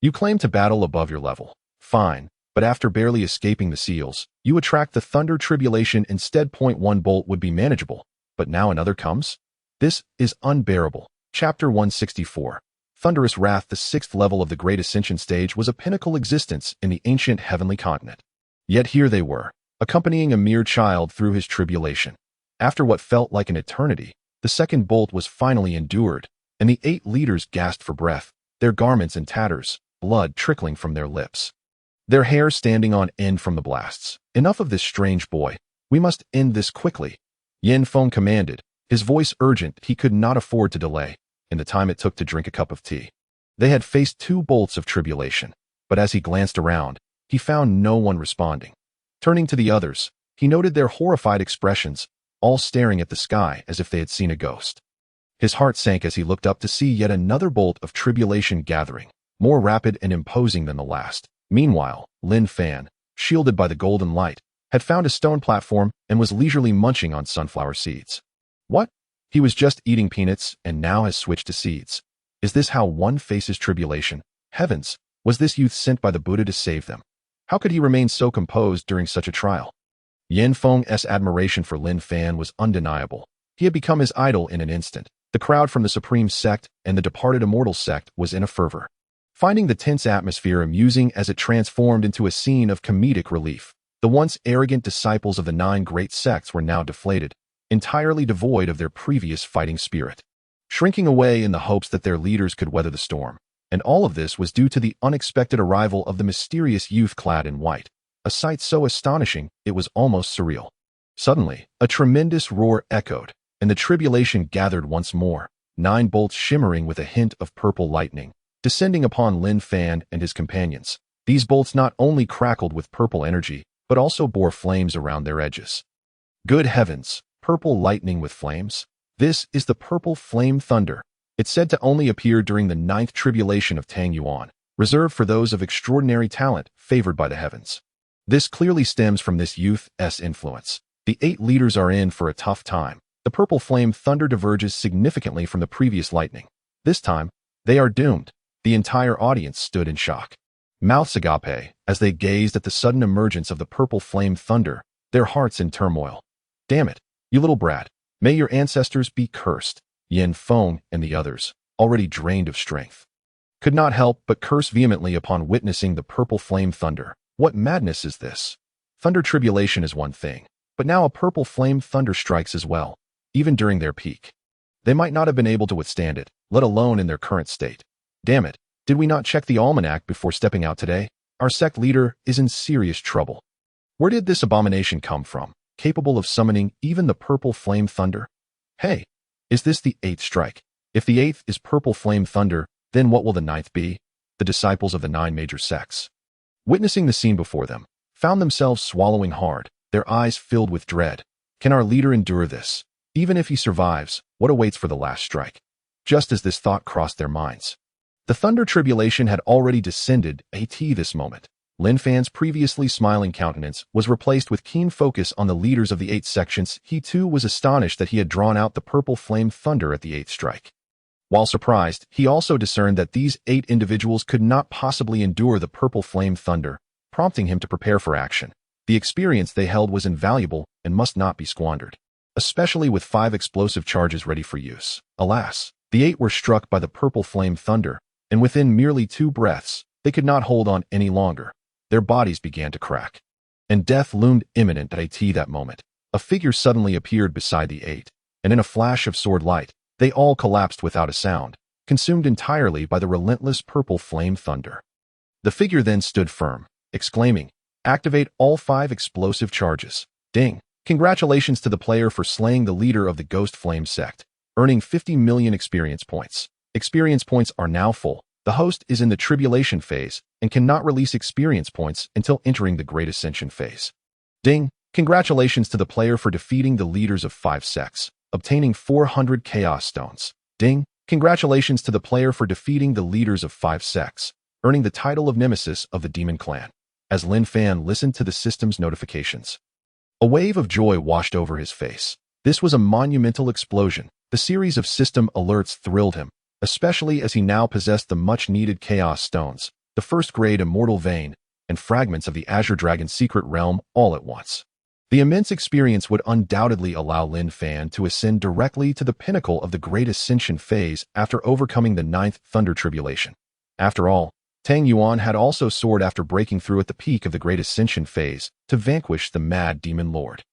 You claim to battle above your level. Fine, but after barely escaping the seals, you attract the thunder tribulation instead. One bolt would be manageable, but now another comes? This is unbearable. Chapter 164. Thunderous wrath, the sixth level of the Great Ascension stage, was a pinnacle existence in the ancient heavenly continent. Yet here they were, accompanying a mere child through his tribulation. After what felt like an eternity, the second bolt was finally endured, and the 8 leaders gasped for breath, their garments in tatters, blood trickling from their lips, their hair standing on end from the blasts. Enough of this strange boy. We must end this quickly, Lin Fan commanded, his voice urgent. He could not afford to delay in the time it took to drink a cup of tea. They had faced 2 bolts of tribulation, but as he glanced around, he found no one responding. Turning to the others, he noted their horrified expressions, all staring at the sky as if they had seen a ghost. His heart sank as he looked up to see yet another bolt of tribulation gathering, more rapid and imposing than the last. Meanwhile, Lin Fan, shielded by the golden light, had found a stone platform and was leisurely munching on sunflower seeds. What? He was just eating peanuts and now has switched to seeds. Is this how one faces tribulation? Heavens, was this youth sent by the Buddha to save them? How could he remain so composed during such a trial? Lin Fan's admiration for Lin Fan was undeniable. He had become his idol in an instant. The crowd from the Supreme Sect and the departed Immortal Sect was in a fervor, finding the tense atmosphere amusing as it transformed into a scene of comedic relief. The once arrogant disciples of the 9 great sects were now deflated, entirely devoid of their previous fighting spirit, shrinking away in the hopes that their leaders could weather the storm. And all of this was due to the unexpected arrival of the mysterious youth clad in white, a sight so astonishing it was almost surreal. Suddenly, a tremendous roar echoed, and the tribulation gathered once more, 9 bolts shimmering with a hint of purple lightning, descending upon Lin Fan and his companions. These bolts not only crackled with purple energy, but also bore flames around their edges. Good heavens, purple lightning with flames? This is the purple flame thunder. It's said to only appear during the 9th tribulation of Tang Yuan, reserved for those of extraordinary talent favored by the heavens. This clearly stems from this youth's influence. The 8 leaders are in for a tough time. The purple flame thunder diverges significantly from the previous lightning. This time, they are doomed. The entire audience stood in shock, mouths agape, as they gazed at the sudden emergence of the purple flame thunder, their hearts in turmoil. Damn it, you little brat. May your ancestors be cursed. Lin Fan and the others, already drained of strength, could not help but curse vehemently upon witnessing the purple flame thunder. What madness is this? Thunder tribulation is one thing, but now a purple flame thunder strikes as well, even during their peak. They might not have been able to withstand it, let alone in their current state. Damn it, did we not check the almanac before stepping out today? Our sect leader is in serious trouble. Where did this abomination come from, capable of summoning even the purple flame thunder? Hey, is this the 8th strike? If the 8th is purple flame thunder, then what will the 9th be? The disciples of the 9 major sects, witnessing the scene before them, found themselves swallowing hard, their eyes filled with dread. Can our leader endure this? Even if he survives, what awaits for the last strike? Just as this thought crossed their minds, the thunder tribulation had already descended at this moment. Lin Fan's previously smiling countenance was replaced with keen focus on the leaders of the 8 sections. He too was astonished that he had drawn out the purple flame thunder at the 8th strike. While surprised, he also discerned that these 8 individuals could not possibly endure the purple flame thunder, prompting him to prepare for action. The experience they held was invaluable and must not be squandered, especially with 5 explosive charges ready for use. Alas, the 8 were struck by the purple flame thunder, and within merely 2 breaths, they could not hold on any longer. Their bodies began to crack, and death loomed imminent at that moment. A figure suddenly appeared beside the 8, and in a flash of sword light, they all collapsed without a sound, consumed entirely by the relentless purple flame thunder. The figure then stood firm, exclaiming, "Activate all 5 explosive charges." Ding! Congratulations to the player for slaying the leader of the Ghost Flame sect, earning 50 million experience points. Experience points are now full. The host is in the tribulation phase and cannot release experience points until entering the Great Ascension phase. Ding! Congratulations to the player for defeating the leaders of 5 sects, obtaining 400 Chaos Stones. Ding! Congratulations to the player for defeating the leaders of 5 sects, earning the title of Nemesis of the Demon Clan. As Lin Fan listened to the system's notifications, a wave of joy washed over his face. This was a monumental explosion. The series of system alerts thrilled him, especially as he now possessed the much-needed Chaos Stones, the first-grade Immortal Vein, and fragments of the Azure Dragon's secret realm all at once. The immense experience would undoubtedly allow Lin Fan to ascend directly to the pinnacle of the Great Ascension phase after overcoming the ninth Thunder Tribulation. After all, Tang Yuan had also soared after breaking through at the peak of the Great Ascension phase to vanquish the Mad Demon Lord.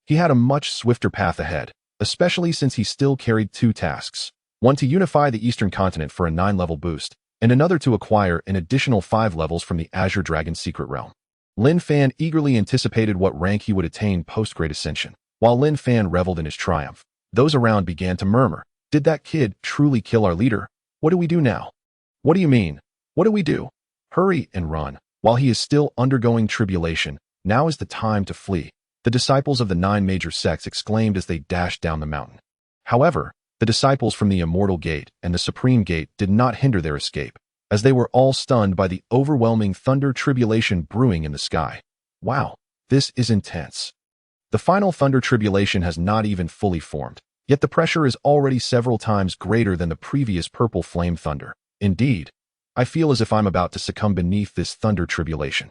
He had a much swifter path ahead, especially since he still carried two tasks, one to unify the Eastern Continent for a 9-level boost, and another to acquire an additional 5 levels from the Azure Dragon's secret realm. Lin Fan eagerly anticipated what rank he would attain post-Great Ascension. While Lin Fan reveled in his triumph, those around began to murmur, "Did that kid truly kill our leader? What do we do now?" "What do you mean? What do we do? Hurry and run. While he is still undergoing tribulation, now is the time to flee," the disciples of the 9 major sects exclaimed as they dashed down the mountain. However, the disciples from the Immortal Gate and the Supreme Gate did not hinder their escape, as they were all stunned by the overwhelming thunder tribulation brewing in the sky. Wow, this is intense. The final thunder tribulation has not even fully formed, yet the pressure is already several times greater than the previous purple flame thunder. Indeed, I feel as if I'm about to succumb beneath this thunder tribulation.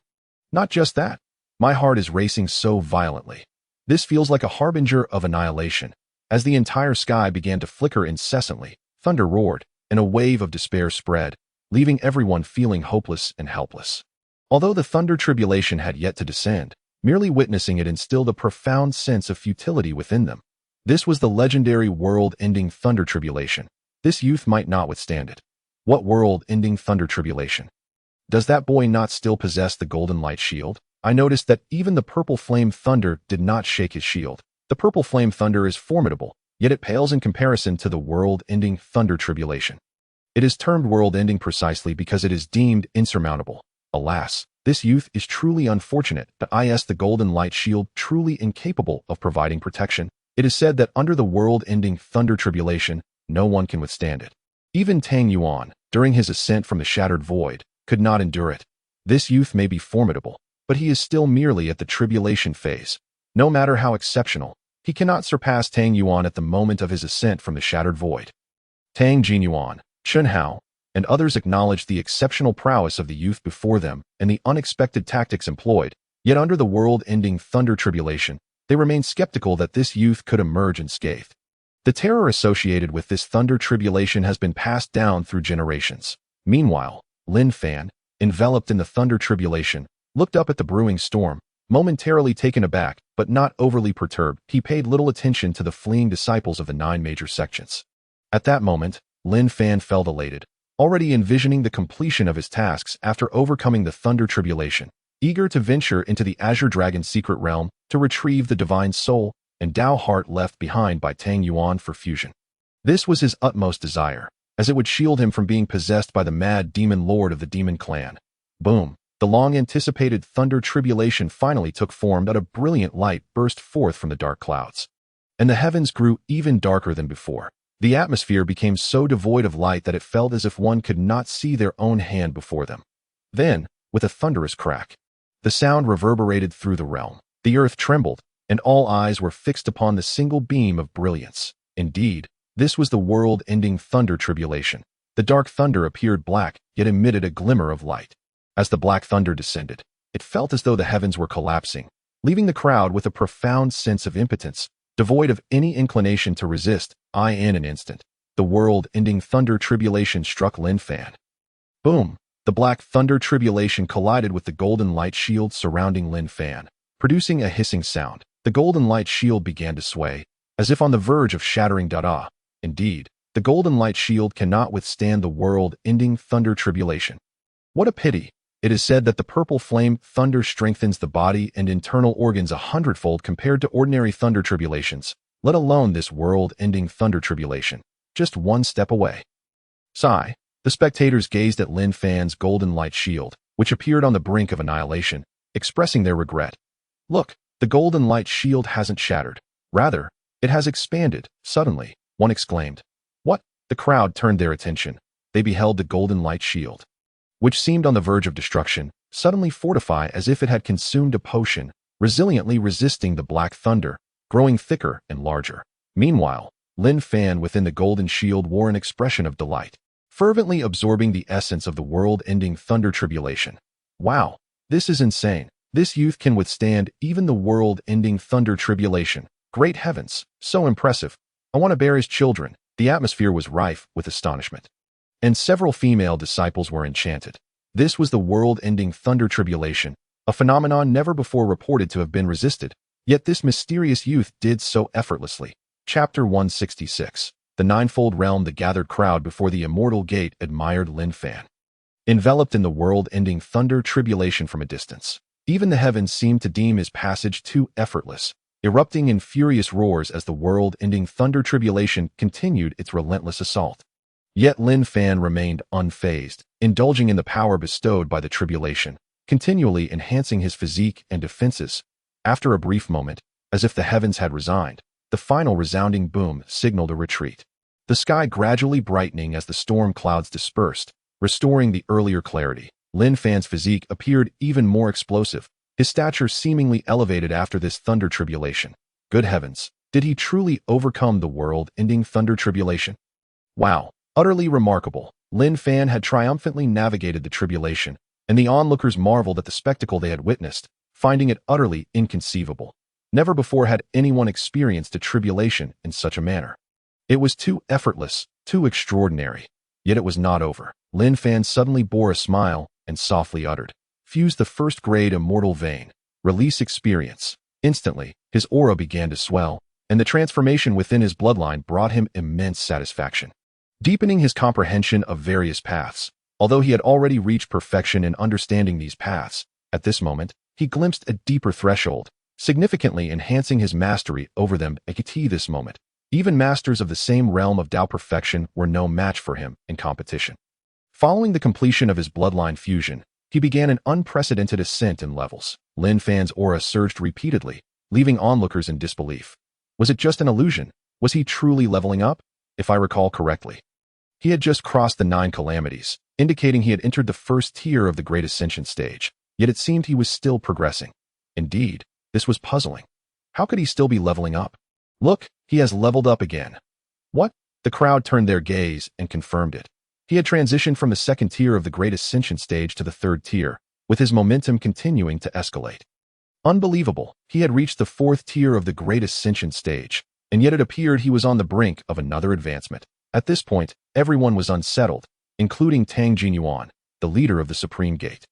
Not just that, my heart is racing so violently. This feels like a harbinger of annihilation. As the entire sky began to flicker incessantly, thunder roared, and a wave of despair spread, leaving everyone feeling hopeless and helpless. Although the thunder tribulation had yet to descend, merely witnessing it instilled a profound sense of futility within them. This was the legendary world-ending thunder tribulation. This youth might not withstand it. What world-ending thunder tribulation? Does that boy not still possess the golden light shield? I noticed that even the purple flame thunder did not shake his shield. The purple flame thunder is formidable, yet it pales in comparison to the world-ending thunder tribulation. It is termed world-ending precisely because it is deemed insurmountable. Alas, this youth is truly unfortunate, but the golden light shield truly incapable of providing protection. It is said that under the world-ending thunder tribulation, no one can withstand it. Even Tang Yuan, during his ascent from the shattered void, could not endure it. This youth may be formidable, but he is still merely at the tribulation phase. No matter how exceptional, he cannot surpass Tang Yuan at the moment of his ascent from the shattered void. Tang Jinyuan, Chun Hao, and others acknowledged the exceptional prowess of the youth before them and the unexpected tactics employed, yet under the world-ending thunder tribulation, they remained skeptical that this youth could emerge unscathed. The terror associated with this thunder tribulation has been passed down through generations. Meanwhile, Lin Fan, enveloped in the thunder tribulation, looked up at the brewing storm, momentarily taken aback, but not overly perturbed. He paid little attention to the fleeing disciples of the 9 major sections. At that moment, Lin Fan felt elated, already envisioning the completion of his tasks after overcoming the thunder tribulation, eager to venture into the Azure Dragon's secret realm to retrieve the divine soul and Dao heart left behind by Tang Yuan for fusion. This was his utmost desire, as it would shield him from being possessed by the mad demon lord of the demon clan. Boom! The long-anticipated thunder tribulation finally took form, and a brilliant light burst forth from the dark clouds. And the heavens grew even darker than before. The atmosphere became so devoid of light that it felt as if one could not see their own hand before them. Then, with a thunderous crack, the sound reverberated through the realm. The earth trembled, and all eyes were fixed upon the single beam of brilliance. Indeed, this was the world-ending thunder tribulation. The dark thunder appeared black, yet emitted a glimmer of light. As the black thunder descended, it felt as though the heavens were collapsing, leaving the crowd with a profound sense of impotence, devoid of any inclination to resist. In an instant, the world-ending thunder tribulation struck Lin Fan. Boom! The black thunder tribulation collided with the golden light shield surrounding Lin Fan, producing a hissing sound. The golden light shield began to sway, as if on the verge of shattering. Indeed, the golden light shield cannot withstand the world-ending thunder tribulation. What a pity! It is said that the purple flame thunder strengthens the body and internal organs 100-fold compared to ordinary thunder tribulations, let alone this world-ending thunder tribulation, just one step away. Sigh. The spectators gazed at Lin Fan's golden light shield, which appeared on the brink of annihilation, expressing their regret. Look, the golden light shield hasn't shattered. Rather, it has expanded. Suddenly, one exclaimed. What? The crowd turned their attention. They beheld the golden light shield, which seemed on the verge of destruction, suddenly fortify as if it had consumed a potion, resiliently resisting the black thunder, growing thicker and larger. Meanwhile, Lin Fan within the golden shield wore an expression of delight, fervently absorbing the essence of the world-ending thunder tribulation. Wow, this is insane. This youth can withstand even the world-ending thunder tribulation. Great heavens, so impressive. I want to bear his children. The atmosphere was rife with astonishment. And several female disciples were enchanted. This was the world-ending thunder tribulation, a phenomenon never before reported to have been resisted. Yet this mysterious youth did so effortlessly. Chapter 166. The Ninefold Realm. The gathered crowd before the immortal gate admired Lin Fan. Enveloped in the world-ending thunder tribulation from a distance, even the heavens seemed to deem his passage too effortless, erupting in furious roars as the world-ending thunder tribulation continued its relentless assault. Yet Lin Fan remained unfazed, indulging in the power bestowed by the tribulation, continually enhancing his physique and defenses. After a brief moment, as if the heavens had resigned, the final resounding boom signaled a retreat. The sky gradually brightening as the storm clouds dispersed, restoring the earlier clarity. Lin Fan's physique appeared even more explosive, his stature seemingly elevated after this thunder tribulation. Good heavens, did he truly overcome the world-ending thunder tribulation? Wow, utterly remarkable. Lin Fan had triumphantly navigated the tribulation, and the onlookers marveled at the spectacle they had witnessed, finding it utterly inconceivable. Never before had anyone experienced a tribulation in such a manner. It was too effortless, too extraordinary. Yet it was not over. Lin Fan suddenly bore a smile and softly uttered, "Fuse the first-grade immortal vein. Release experience." Instantly, his aura began to swell, and the transformation within his bloodline brought him immense satisfaction, deepening his comprehension of various paths. Although he had already reached perfection in understanding these paths, at this moment, he glimpsed a deeper threshold, significantly enhancing his mastery over them. At this moment, even masters of the same realm of Tao perfection were no match for him in competition. Following the completion of his bloodline fusion, he began an unprecedented ascent in levels. Lin Fan's aura surged repeatedly, leaving onlookers in disbelief. Was it just an illusion? Was he truly leveling up? If I recall correctly, he had just crossed the 9 calamities, indicating he had entered the first tier of the Great Ascension stage, yet it seemed he was still progressing. Indeed, this was puzzling. How could he still be leveling up? Look, he has leveled up again. What? The crowd turned their gaze and confirmed it. He had transitioned from the 2nd tier of the Great Ascension stage to the 3rd tier, with his momentum continuing to escalate. Unbelievable, he had reached the 4th tier of the Great Ascension stage, and yet it appeared he was on the brink of another advancement. At this point, everyone was unsettled, including Tang Jinyuan, the leader of the Supreme Gate,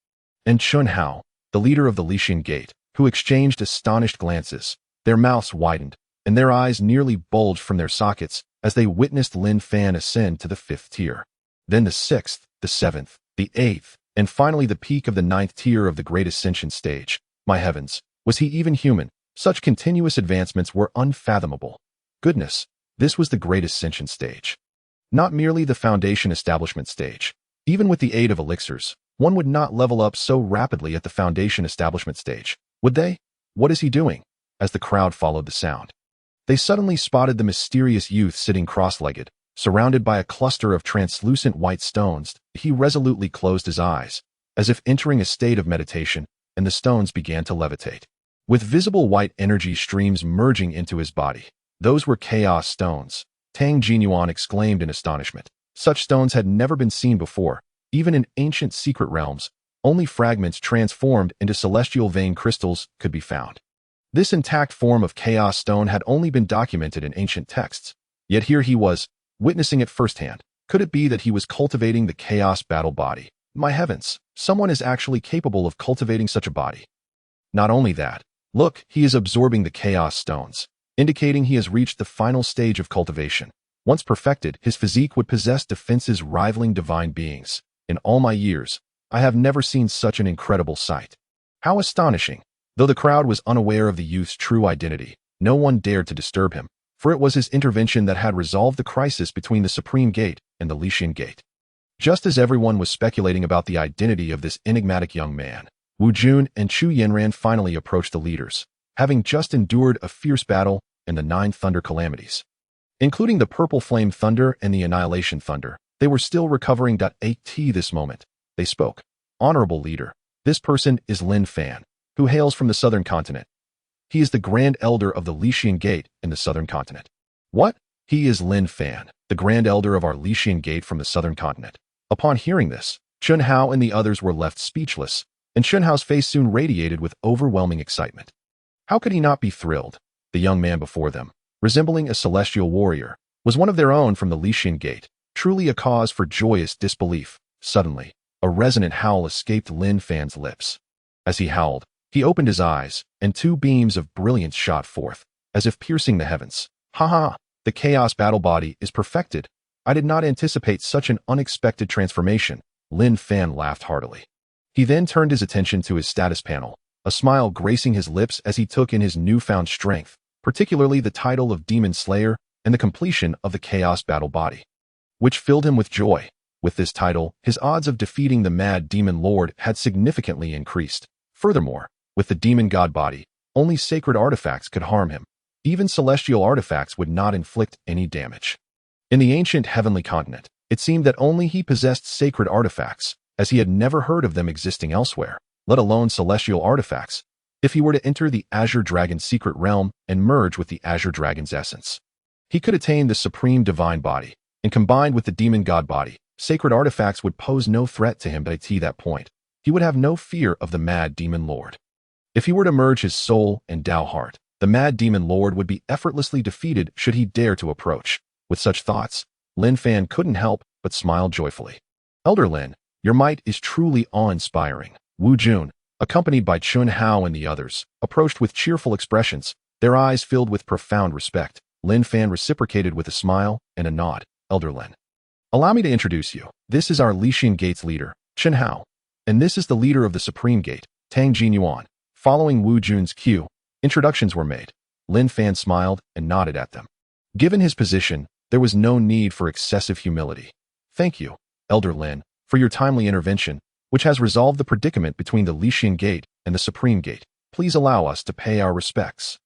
and Chun Hao, the leader of the Lixian Gate, who exchanged astonished glances. Their mouths widened, and their eyes nearly bulged from their sockets as they witnessed Lin Fan ascend to the 5th tier. Then the 6th, the 7th, the 8th, and finally the peak of the 9th tier of the Great Ascension stage. My heavens, was he even human? Such continuous advancements were unfathomable. Goodness, this was the Great Ascension stage. Not merely the Foundation Establishment stage. Even with the aid of elixirs, one would not level up so rapidly at the Foundation Establishment stage, would they? What is he doing? As the crowd followed the sound, they suddenly spotted the mysterious youth sitting cross-legged, surrounded by a cluster of translucent white stones. He resolutely closed his eyes, as if entering a state of meditation, and the stones began to levitate, with visible white energy streams merging into his body. Those were chaos stones. Tang Jinyuan exclaimed in astonishment. Such stones had never been seen before, even in ancient secret realms. Only fragments transformed into celestial vein crystals could be found. This intact form of chaos stone had only been documented in ancient texts, yet here he was, witnessing it firsthand. Could it be that he was cultivating the chaos battle body? My heavens, someone is actually capable of cultivating such a body. Not only that, look, he is absorbing the chaos stones, indicating he has reached the final stage of cultivation. Once perfected, his physique would possess defenses rivaling divine beings. In all my years, I have never seen such an incredible sight. How astonishing! Though the crowd was unaware of the youth's true identity, no one dared to disturb him, for it was his intervention that had resolved the crisis between the Supreme Gate and the Lixian Gate. Just as everyone was speculating about the identity of this enigmatic young man, Wu Jun and Chu Yanran finally approached the leaders, having just endured a fierce battle in the 9 thunder calamities. Including the Purple Flame Thunder and the Annihilation Thunder, they were still recovering. At this moment, they spoke. Honorable leader, this person is Lin Fan, who hails from the southern continent. He is the Grand Elder of the Lixian Gate in the southern continent. What? He is Lin Fan, the Grand Elder of our Lixian Gate from the southern continent. Upon hearing this, Chun Hao and the others were left speechless, and Shunhao's face soon radiated with overwhelming excitement. How could he not be thrilled? The young man before them, resembling a celestial warrior, was one of their own from the Lixin Gate, truly a cause for joyous disbelief. Suddenly, a resonant howl escaped Lin Fan's lips. As he howled, he opened his eyes, and two beams of brilliance shot forth, as if piercing the heavens. Ha ha! The chaos battle body is perfected. I did not anticipate such an unexpected transformation. Lin Fan laughed heartily. He then turned his attention to his status panel, a smile gracing his lips as he took in his newfound strength, particularly the title of Demon Slayer and the completion of the chaos battle body, which filled him with joy. With this title, his odds of defeating the Mad Demon Lord had significantly increased. Furthermore, with the Demon God body, only sacred artifacts could harm him. Even celestial artifacts would not inflict any damage. In the ancient heavenly continent, it seemed that only he possessed sacred artifacts, as he had never heard of them existing elsewhere, let alone celestial artifacts, if he were to enter the Azure Dragon's secret realm and merge with the Azure Dragon's essence. He could attain the supreme divine body, and combined with the demon god body, sacred artifacts would pose no threat to him. But at that point, he would have no fear of the Mad Demon Lord. If he were to merge his soul and Tao heart, the Mad Demon Lord would be effortlessly defeated should he dare to approach. With such thoughts, Lin Fan couldn't help but smile joyfully. Elder Lin, your might is truly awe-inspiring. Wu Jun, accompanied by Chun Hao and the others, approached with cheerful expressions, their eyes filled with profound respect. Lin Fan reciprocated with a smile and a nod. Elder Lin, allow me to introduce you. This is our Lixin Gate's leader, Chun Hao, and this is the leader of the Supreme Gate, Tang Jinyuan. Following Wu Jun's cue, introductions were made. Lin Fan smiled and nodded at them. Given his position, there was no need for excessive humility. Thank you, Elder Lin, for your timely intervention, which has resolved the predicament between the Lixin Gate and the Supreme Gate. Please allow us to pay our respects.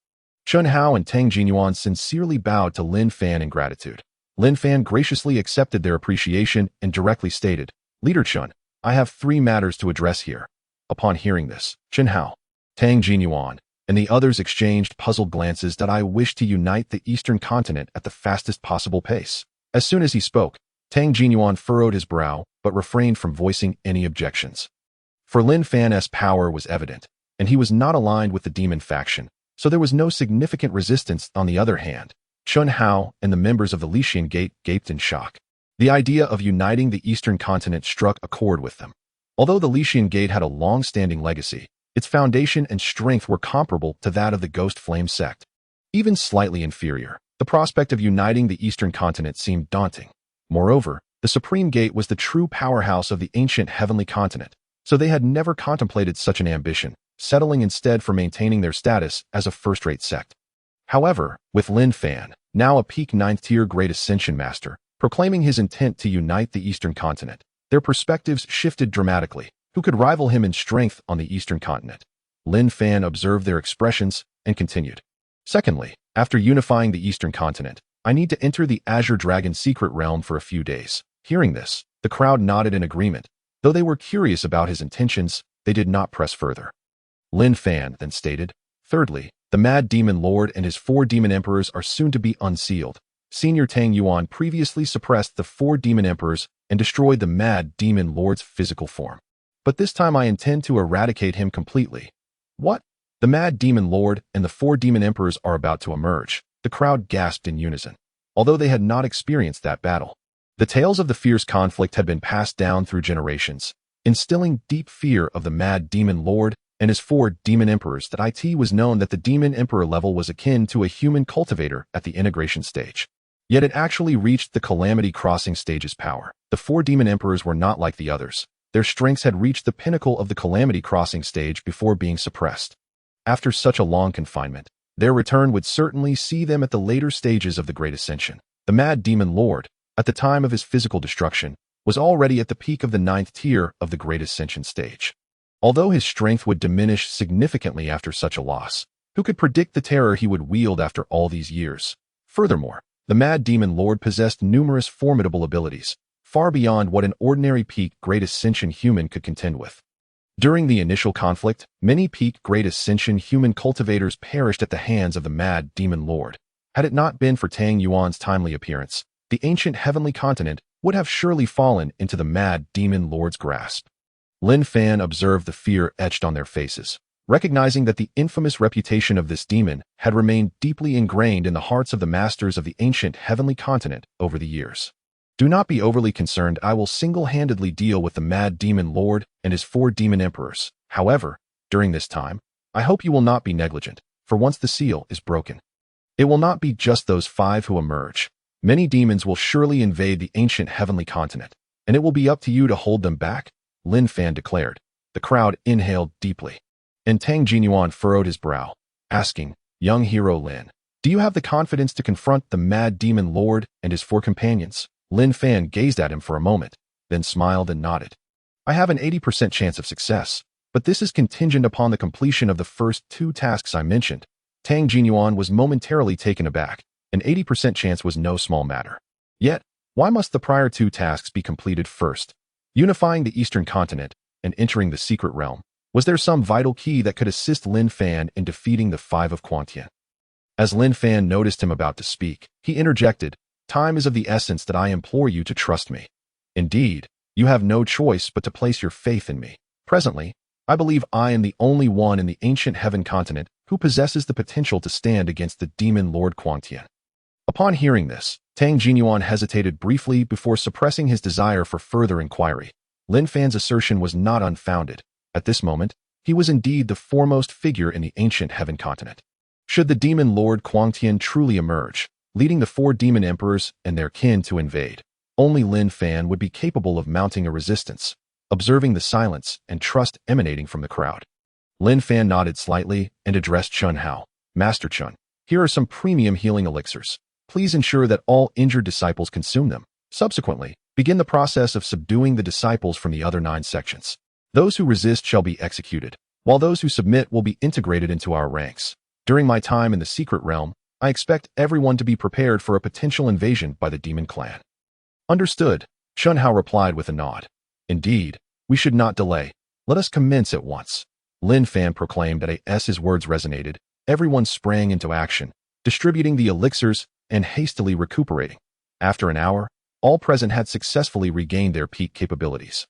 Chun Hao and Tang Jinyuan sincerely bowed to Lin Fan in gratitude. Lin Fan graciously accepted their appreciation and directly stated, Leader Chun, I have 3 matters to address here. Upon hearing this, Chun Hao, Tang Jinyuan, and the others exchanged puzzled glances. That I wish to unite the Eastern continent at the fastest possible pace. As soon as he spoke, Tang Jinyuan furrowed his brow, but refrained from voicing any objections. For Lin Fan's power was evident, and he was not aligned with the demon faction, so there was no significant resistance. On the other hand, Chun Hao and the members of the Lixin Gate gaped in shock. The idea of uniting the Eastern continent struck a chord with them. Although the Lixin Gate had a long-standing legacy, its foundation and strength were comparable to that of the Ghost Flame sect. Even slightly inferior, the prospect of uniting the Eastern continent seemed daunting. Moreover, the Supreme Gate was the true powerhouse of the ancient heavenly continent, so they had never contemplated such an ambition, settling instead for maintaining their status as a first-rate sect. However, with Lin Fan, now a peak 9th-tier Great Ascension Master, proclaiming his intent to unite the Eastern continent, their perspectives shifted dramatically. Who could rival him in strength on the Eastern continent? Lin Fan observed their expressions and continued. Secondly, after unifying the Eastern continent, I need to enter the Azure Dragon's secret realm for a few days. Hearing this, the crowd nodded in agreement. Though they were curious about his intentions, they did not press further. Lin Fan then stated, Thirdly, the Mad Demon Lord and his 4 demon emperors are soon to be unsealed. Senior Tang Yuan previously suppressed the 4 demon emperors and destroyed the Mad Demon Lord's physical form. But this time I intend to eradicate him completely. What? The Mad Demon Lord and the 4 demon emperors are about to emerge. The crowd gasped in unison, although they had not experienced that battle. The tales of the fierce conflict had been passed down through generations, instilling deep fear of the Mad Demon Lord and his 4 demon emperors. That it was known that the demon emperor level was akin to a human cultivator at the integration stage. Yet it actually reached the Calamity Crossing stage's power. The 4 demon emperors were not like the others. Their strengths had reached the pinnacle of the Calamity Crossing stage before being suppressed. After such a long confinement, their return would certainly see them at the later stages of the Great Ascension. The Mad Demon Lord, at the time of his physical destruction, was already at the peak of the 9th tier of the Great Ascension stage. Although his strength would diminish significantly after such a loss, who could predict the terror he would wield after all these years? Furthermore, the Mad Demon Lord possessed numerous formidable abilities, far beyond what an ordinary peak Great Ascension human could contend with. During the initial conflict, many peak Great Ascension human cultivators perished at the hands of the Mad Demon Lord. Had it not been for Tang Yuan's timely appearance, the ancient heavenly continent would have surely fallen into the Mad Demon Lord's grasp. Lin Fan observed the fear etched on their faces, recognizing that the infamous reputation of this demon had remained deeply ingrained in the hearts of the masters of the ancient heavenly continent over the years. Do not be overly concerned. I will single-handedly deal with the mad demon lord and his 4 demon emperors. However, during this time, I hope you will not be negligent, for once the seal is broken, it will not be just those 5 who emerge. Many demons will surely invade the ancient heavenly continent, and it will be up to you to hold them back, Lin Fan declared. The crowd inhaled deeply, and Tang Jinyuan furrowed his brow, asking, young hero Lin, do you have the confidence to confront the mad demon lord and his 4 companions? Lin Fan gazed at him for a moment, then smiled and nodded. I have an 80% chance of success, but this is contingent upon the completion of the first 2 tasks I mentioned. Tang Jinyuan was momentarily taken aback. An 80% chance was no small matter. Yet, why must the prior 2 tasks be completed first? Unifying the eastern continent and entering the secret realm. Was there some vital key that could assist Lin Fan in defeating the 5 of Quantian? As Lin Fan noticed him about to speak, he interjected, time is of the essence that I implore you to trust me. Indeed, you have no choice but to place your faith in me. Presently, I believe I am the only one in the ancient heaven continent who possesses the potential to stand against the demon Lord Quantian. Upon hearing this, Tang Jinyuan hesitated briefly before suppressing his desire for further inquiry. Lin Fan's assertion was not unfounded. At this moment, he was indeed the foremost figure in the ancient heaven continent. Should the demon Lord Quantian truly emerge, leading the 4 demon emperors and their kin to invade, only Lin Fan would be capable of mounting a resistance. Observing the silence and trust emanating from the crowd, Lin Fan nodded slightly and addressed Chun Hao. Master Chun, here are some premium healing elixirs. Please ensure that all injured disciples consume them. Subsequently, begin the process of subduing the disciples from the other 9 sections. Those who resist shall be executed, while those who submit will be integrated into our ranks. During my time in the secret realm, I expect everyone to be prepared for a potential invasion by the demon clan. Understood, Chun Hao replied with a nod. Indeed, we should not delay. Let us commence at once. Lin Fan proclaimed as his words resonated. Everyone sprang into action, distributing the elixirs and hastily recuperating. After an hour, all present had successfully regained their peak capabilities.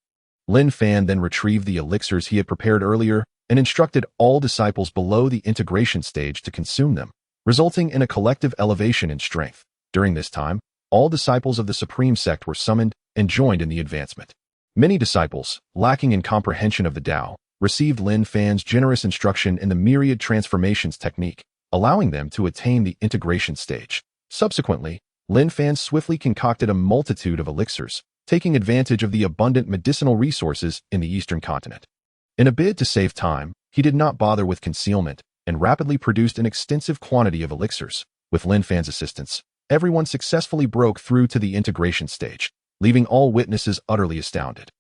Lin Fan then retrieved the elixirs he had prepared earlier and instructed all disciples below the integration stage to consume them, resulting in a collective elevation in strength. During this time, all disciples of the Supreme Sect were summoned and joined in the advancement. Many disciples, lacking in comprehension of the Tao, received Lin Fan's generous instruction in the myriad transformations technique, allowing them to attain the integration stage. Subsequently, Lin Fan swiftly concocted a multitude of elixirs, taking advantage of the abundant medicinal resources in the eastern continent. In a bid to save time, he did not bother with concealment and rapidly produced an extensive quantity of elixirs. With Lin Fan's assistance, everyone successfully broke through to the integration stage, leaving all witnesses utterly astounded.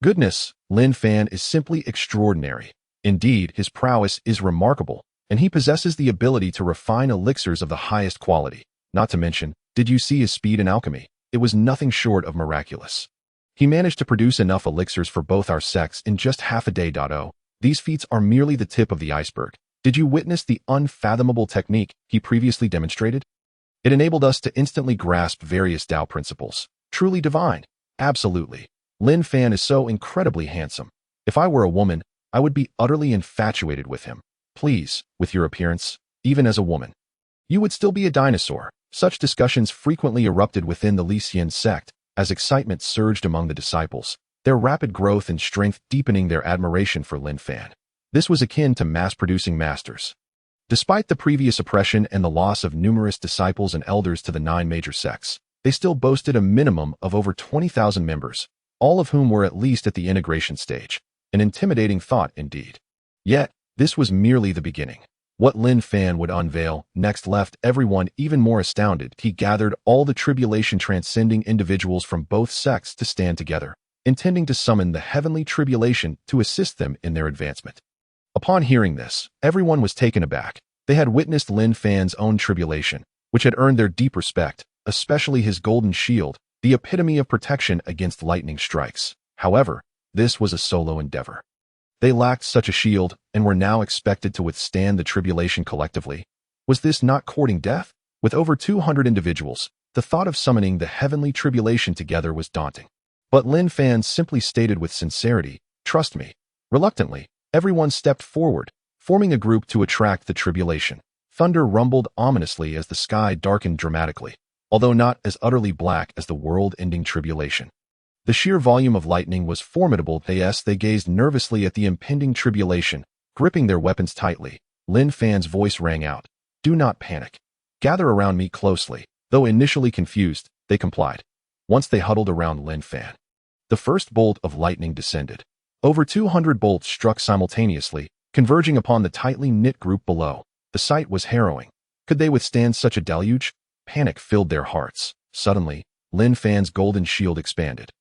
Goodness, Lin Fan is simply extraordinary. Indeed, his prowess is remarkable, and he possesses the ability to refine elixirs of the highest quality. Not to mention, did you see his speed in alchemy? It was nothing short of miraculous. He managed to produce enough elixirs for both our sects in just half a day. These feats are merely the tip of the iceberg. Did you witness the unfathomable technique he previously demonstrated? It enabled us to instantly grasp various Tao principles. Truly divine. Absolutely. Lin Fan is so incredibly handsome. If I were a woman, I would be utterly infatuated with him. Please, with your appearance, even as a woman, you would still be a dinosaur. Such discussions frequently erupted within the Lycian sect as excitement surged among the disciples, their rapid growth and strength deepening their admiration for Lin Fan. This was akin to mass-producing masters. Despite the previous oppression and the loss of numerous disciples and elders to the 9 major sects, they still boasted a minimum of over 20,000 members, all of whom were at least at the integration stage. An intimidating thought indeed. Yet, this was merely the beginning. What Lin Fan would unveil next left everyone even more astounded. He gathered all the tribulation-transcending individuals from both sects to stand together, intending to summon the heavenly tribulation to assist them in their advancement. Upon hearing this, everyone was taken aback. They had witnessed Lin Fan's own tribulation, which had earned their deep respect, especially his golden shield, the epitome of protection against lightning strikes. However, this was a solo endeavor. They lacked such a shield and were now expected to withstand the tribulation collectively. Was this not courting death? With over 200 individuals, the thought of summoning the heavenly tribulation together was daunting. But Lin Fan simply stated with sincerity, Trust me. Reluctantly, everyone stepped forward, forming a group to attract the tribulation. Thunder rumbled ominously as the sky darkened dramatically, although not as utterly black as the world-ending tribulation. The sheer volume of lightning was formidable. They gazed nervously at the impending tribulation, gripping their weapons tightly. Lin Fan's voice rang out. Do not panic. Gather around me closely. Though initially confused, they complied. Once they huddled around Lin Fan, the first bolt of lightning descended. Over 200 bolts struck simultaneously, converging upon the tightly knit group below. The sight was harrowing. Could they withstand such a deluge? Panic filled their hearts. Suddenly, Lin Fan's golden shield expanded,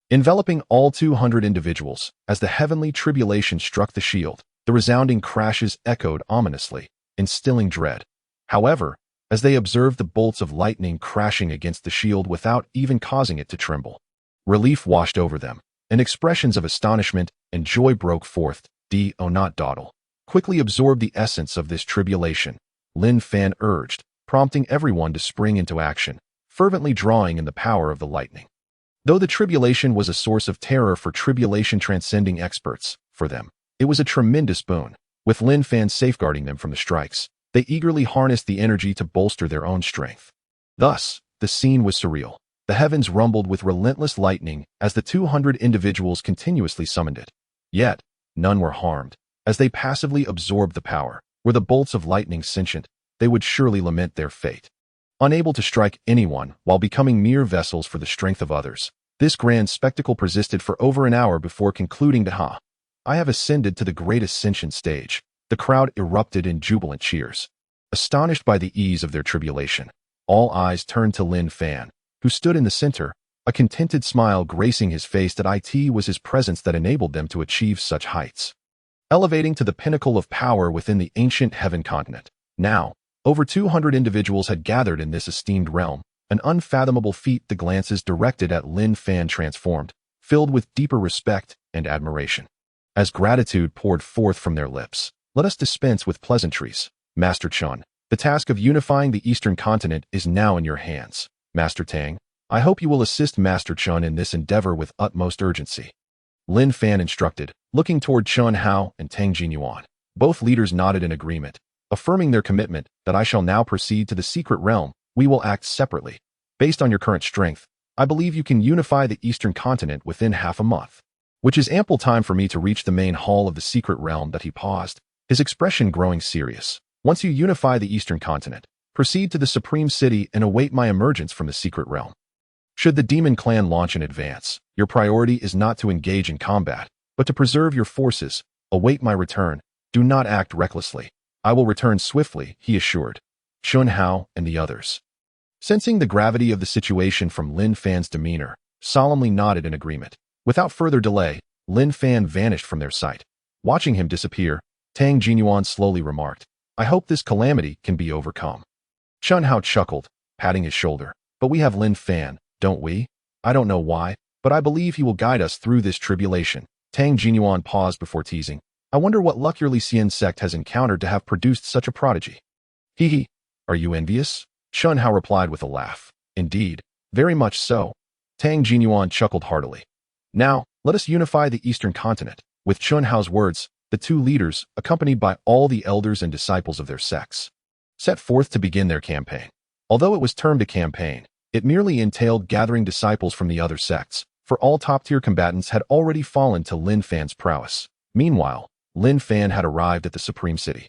enveloping all 200 individuals. As the heavenly tribulation struck the shield, the resounding crashes echoed ominously, instilling dread. However, as they observed the bolts of lightning crashing against the shield without even causing it to tremble, relief washed over them, and expressions of astonishment and joy broke forth. Do not dawdle. Quickly absorb the essence of this tribulation, Lin Fan urged, prompting everyone to spring into action, fervently drawing in the power of the lightning. Though the tribulation was a source of terror for tribulation-transcending experts, for them, it was a tremendous boon. With Lin Fan safeguarding them from the strikes, they eagerly harnessed the energy to bolster their own strength. Thus, the scene was surreal. The heavens rumbled with relentless lightning as the 200 individuals continuously summoned it. Yet, none were harmed. As they passively absorbed the power, were the bolts of lightning sentient, they would surely lament their fate. Unable to strike anyone while becoming mere vessels for the strength of others, this grand spectacle persisted for over an hour before concluding. I have ascended to the greatest sentient stage. The crowd erupted in jubilant cheers. Astonished by the ease of their tribulation, all eyes turned to Lin Fan, who stood in the center, a contented smile gracing his face. That it was his presence that enabled them to achieve such heights, elevating to the pinnacle of power within the ancient heaven continent. Now, over 200 individuals had gathered in this esteemed realm, an unfathomable feat. The glances directed at Lin Fan transformed, filled with deeper respect and admiration. As gratitude poured forth from their lips, let us dispense with pleasantries. Master Chun, the task of unifying the eastern continent is now in your hands. Master Tang, I hope you will assist Master Chun in this endeavor with utmost urgency. Lin Fan instructed, looking toward Chun Hao and Tang Jinyuan. Both leaders nodded in agreement, affirming their commitment that I shall now proceed to the secret realm. We will act separately. Based on your current strength, I believe you can unify the eastern continent within half a month, which is ample time for me to reach the main hall of the secret realm. That he paused, his expression growing serious. Once you unify the eastern continent, proceed to the supreme city and await my emergence from the secret realm. Should the demon clan launch in advance, your priority is not to engage in combat, but to preserve your forces. Await my return. Do not act recklessly. I will return swiftly, he assured Chun Hao and the others. Sensing the gravity of the situation from Lin Fan's demeanor, solemnly nodded in agreement. Without further delay, Lin Fan vanished from their sight. Watching him disappear, Tang Jinyuan slowly remarked, I hope this calamity can be overcome. Chun Hao chuckled, patting his shoulder. But we have Lin Fan, don't we? I don't know why, but I believe he will guide us through this tribulation. Tang Jinyuan paused before teasing. I wonder what luck your Lycian sect has encountered to have produced such a prodigy. Hee. Are you envious? Chun Hao replied with a laugh. Indeed, very much so. Tang Jinyuan chuckled heartily. Now, let us unify the eastern continent. With Chun Hao's words, the two leaders, accompanied by all the elders and disciples of their sects, set forth to begin their campaign. Although it was termed a campaign, it merely entailed gathering disciples from the other sects, for all top-tier combatants had already fallen to Lin Fan's prowess. Meanwhile, Lin Fan had arrived at the Supreme City,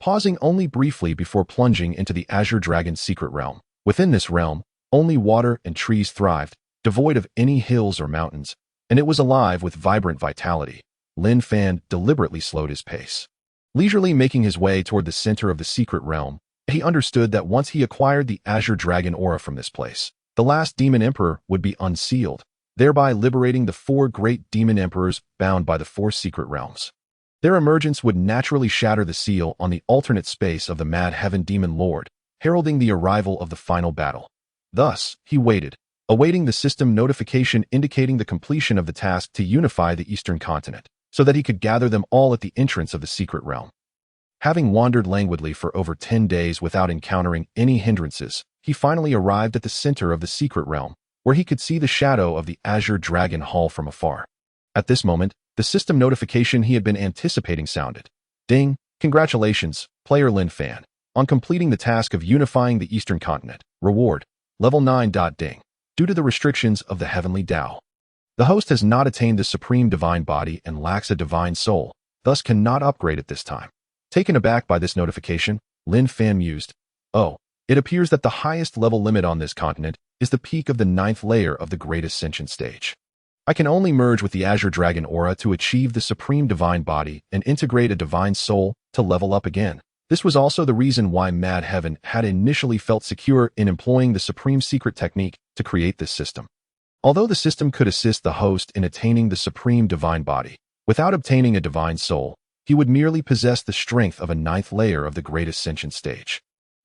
pausing only briefly before plunging into the Azure Dragon's secret realm. Within this realm, only water and trees thrived, devoid of any hills or mountains, and it was alive with vibrant vitality. Lin Fan deliberately slowed his pace, leisurely making his way toward the center of the secret realm. He understood that once he acquired the Azure Dragon aura from this place, the last Demon Emperor would be unsealed, thereby liberating the 4 great Demon Emperors bound by the 4 secret realms. Their emergence would naturally shatter the seal on the alternate space of the Mad Heaven Demon Lord, heralding the arrival of the final battle. Thus, he waited, awaiting the system notification indicating the completion of the task to unify the eastern continent, so that he could gather them all at the entrance of the secret realm. Having wandered languidly for over 10 days without encountering any hindrances, he finally arrived at the center of the secret realm, where he could see the shadow of the Azure Dragon Hall from afar. At this moment, the system notification he had been anticipating sounded. Ding! Congratulations, player Lin Fan, on completing the task of unifying the Eastern Continent. Reward, level 9. Ding. Due to the restrictions of the heavenly Tao, the host has not attained the supreme divine body and lacks a divine soul, thus cannot upgrade at this time. Taken aback by this notification, Lin Fan mused, "Oh, it appears that the highest level limit on this continent is the peak of the 9th layer of the Great Ascension stage. I can only merge with the Azure Dragon Aura to achieve the supreme divine body and integrate a divine soul to level up again." This was also the reason why Mad Heaven had initially felt secure in employing the supreme secret technique to create this system. Although the system could assist the host in attaining the supreme divine body, without obtaining a divine soul, he would merely possess the strength of a 9th layer of the Great Ascension stage.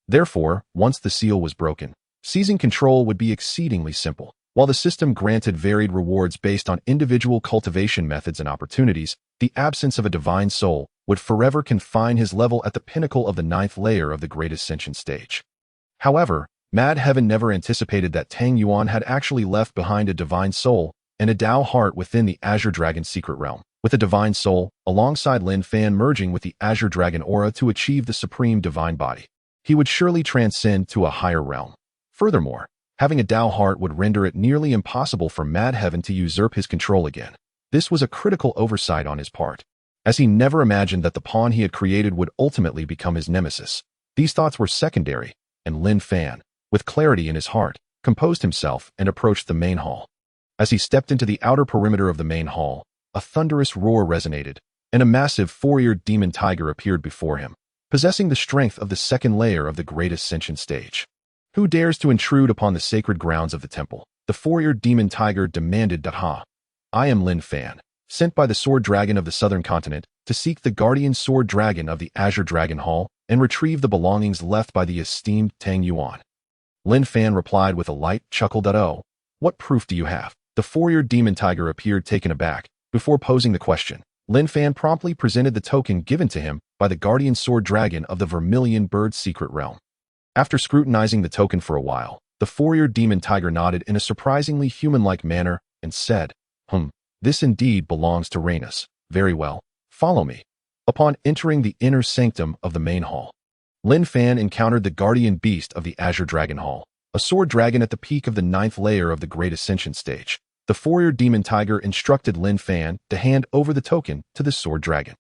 Therefore, once the seal was broken, seizing control would be exceedingly simple. While the system granted varied rewards based on individual cultivation methods and opportunities, the absence of a divine soul would forever confine his level at the pinnacle of the 9th layer of the Great Ascension stage. However, Mad Heaven never anticipated that Tang Yuan had actually left behind a divine soul and a Tao heart within the Azure Dragon's secret realm. With a divine soul, alongside Lin Fan merging with the Azure Dragon Aura to achieve the supreme divine body, he would surely transcend to a higher realm. Furthermore, having a Tao heart would render it nearly impossible for Mad Heaven to usurp his control again. This was a critical oversight on his part, as he never imagined that the pawn he had created would ultimately become his nemesis. These thoughts were secondary, and Lin Fan, with clarity in his heart, composed himself and approached the main hall. As he stepped into the outer perimeter of the main hall, a thunderous roar resonated, and a massive four-eared demon tiger appeared before him, possessing the strength of the 2nd layer of the Great Ascension stage. "Who dares to intrude upon the sacred grounds of the temple?" the four-eared demon tiger demanded. "Ha! I am Lin Fan, sent by the Sword Dragon of the Southern Continent to seek the Guardian Sword Dragon of the Azure Dragon Hall and retrieve the belongings left by the esteemed Tang Yuan." Lin Fan replied with a light chuckle. "Oh, what proof do you have?" The four-eared demon tiger appeared taken aback. Before posing the question, Lin Fan promptly presented the token given to him by the Guardian Sword Dragon of the Vermilion Bird's secret realm. After scrutinizing the token for a while, the four-eared demon tiger nodded in a surprisingly human-like manner and said, "This indeed belongs to Rhaenys. Very well, follow me." Upon entering the inner sanctum of the main hall, Lin Fan encountered the guardian beast of the Azure Dragon Hall, a sword dragon at the peak of the 9th layer of the Great Ascension stage. The four-eared demon tiger instructed Lin Fan to hand over the token to the sword dragon.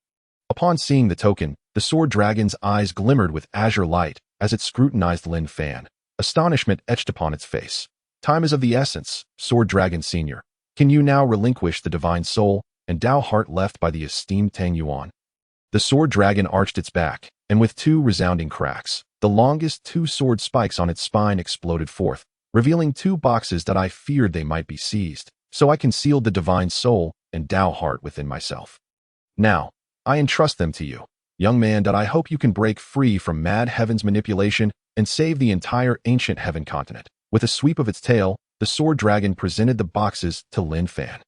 Upon seeing the token, the sword dragon's eyes glimmered with azure light as it scrutinized Lin Fan. Astonishment etched upon its face. "Time is of the essence, Sword Dragon Senior. Can you now relinquish the divine soul and Tao heart left by the esteemed Tang Yuan?" The sword dragon arched its back, and with 2 resounding cracks, the longest 2 sword spikes on its spine exploded forth, revealing 2 boxes that I feared they might be seized, so I concealed the divine soul and Tao heart within myself. Now, I entrust them to you, young man. I hope you can break free from Mad Heaven's manipulation and save the entire ancient Heaven continent. With a sweep of its tail, the sword dragon presented the boxes to Lin Fan.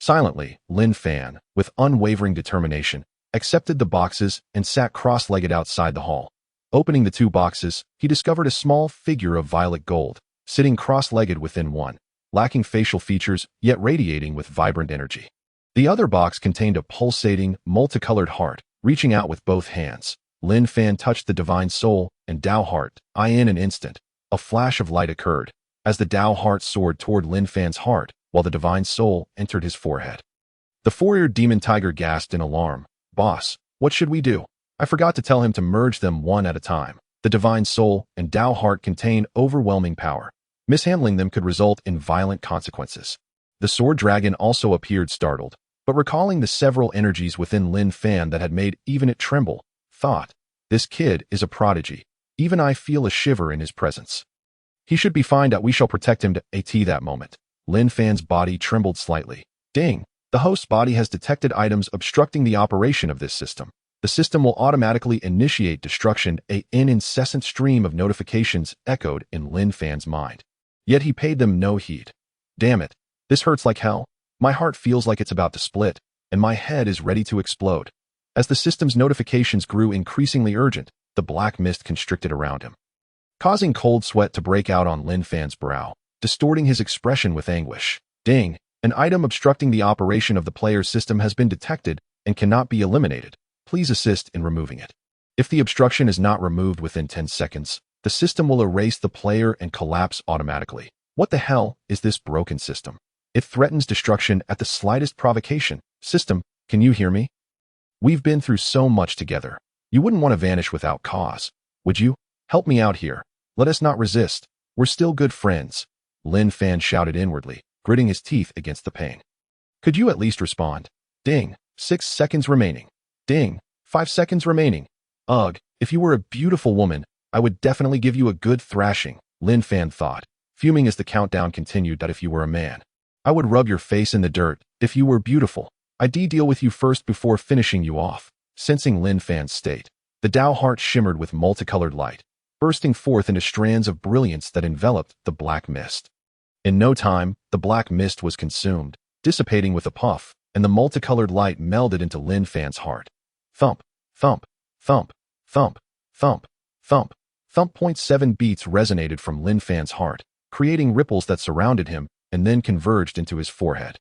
Silently, Lin Fan, with unwavering determination, accepted the boxes and sat cross-legged outside the hall. Opening the 2 boxes, he discovered a small figure of violet gold, sitting cross-legged within one, lacking facial features, yet radiating with vibrant energy. The other box contained a pulsating, multicolored heart. Reaching out with both hands, Lin Fan touched the divine soul and Tao heart. In an instant, a flash of light occurred, as the Tao heart soared toward Lin Fan's heart, while the divine soul entered his forehead. The four-eared demon tiger gasped in alarm. "Boss, what should we do? I forgot to tell him to merge them one at a time. The divine soul and Tao heart contain overwhelming power. Mishandling them could result in violent consequences." The sword dragon also appeared startled, but recalling the several energies within Lin Fan that had made even it tremble, thought, "This kid is a prodigy. Even I feel a shiver in his presence. He should be fine. We shall protect him." At that moment, Lin Fan's body trembled slightly. Ding! The host's body has detected items obstructing the operation of this system. The system will automatically initiate destruction. An incessant stream of notifications echoed in Lin Fan's mind. Yet he paid them no heed. "Damn it, this hurts like hell. My heart feels like it's about to split, and my head is ready to explode." As the system's notifications grew increasingly urgent, the black mist constricted around him, causing cold sweat to break out on Lin Fan's brow, distorting his expression with anguish. Ding! An item obstructing the operation of the player's system has been detected and cannot be eliminated. Please assist in removing it. If the obstruction is not removed within 10 seconds, the system will erase the player and collapse automatically. What the hell is this broken system? It threatens destruction at the slightest provocation. System, can you hear me? We've been through so much together. You wouldn't want to vanish without cause, would you? Help me out here. Let us not resist. We're still good friends. Lin Fan shouted inwardly, gritting his teeth against the pain. Could you at least respond? Ding. 6 seconds remaining. Ding. 5 seconds remaining. Ugh, if you were a beautiful woman, I would definitely give you a good thrashing, Lin Fan thought, fuming as the countdown continued. That if you were a man, I would rub your face in the dirt. If you were beautiful, I'd deal with you first before finishing you off. Sensing Lin Fan's state, the Tao heart shimmered with multicolored light, bursting forth into strands of brilliance that enveloped the black mist. In no time, the black mist was consumed, dissipating with a puff, and the multicolored light melded into Lin Fan's heart. Thump, thump, thump, thump, thump, thump, thump. 7 beats resonated from Lin Fan's heart, creating ripples that surrounded him and then converged into his forehead.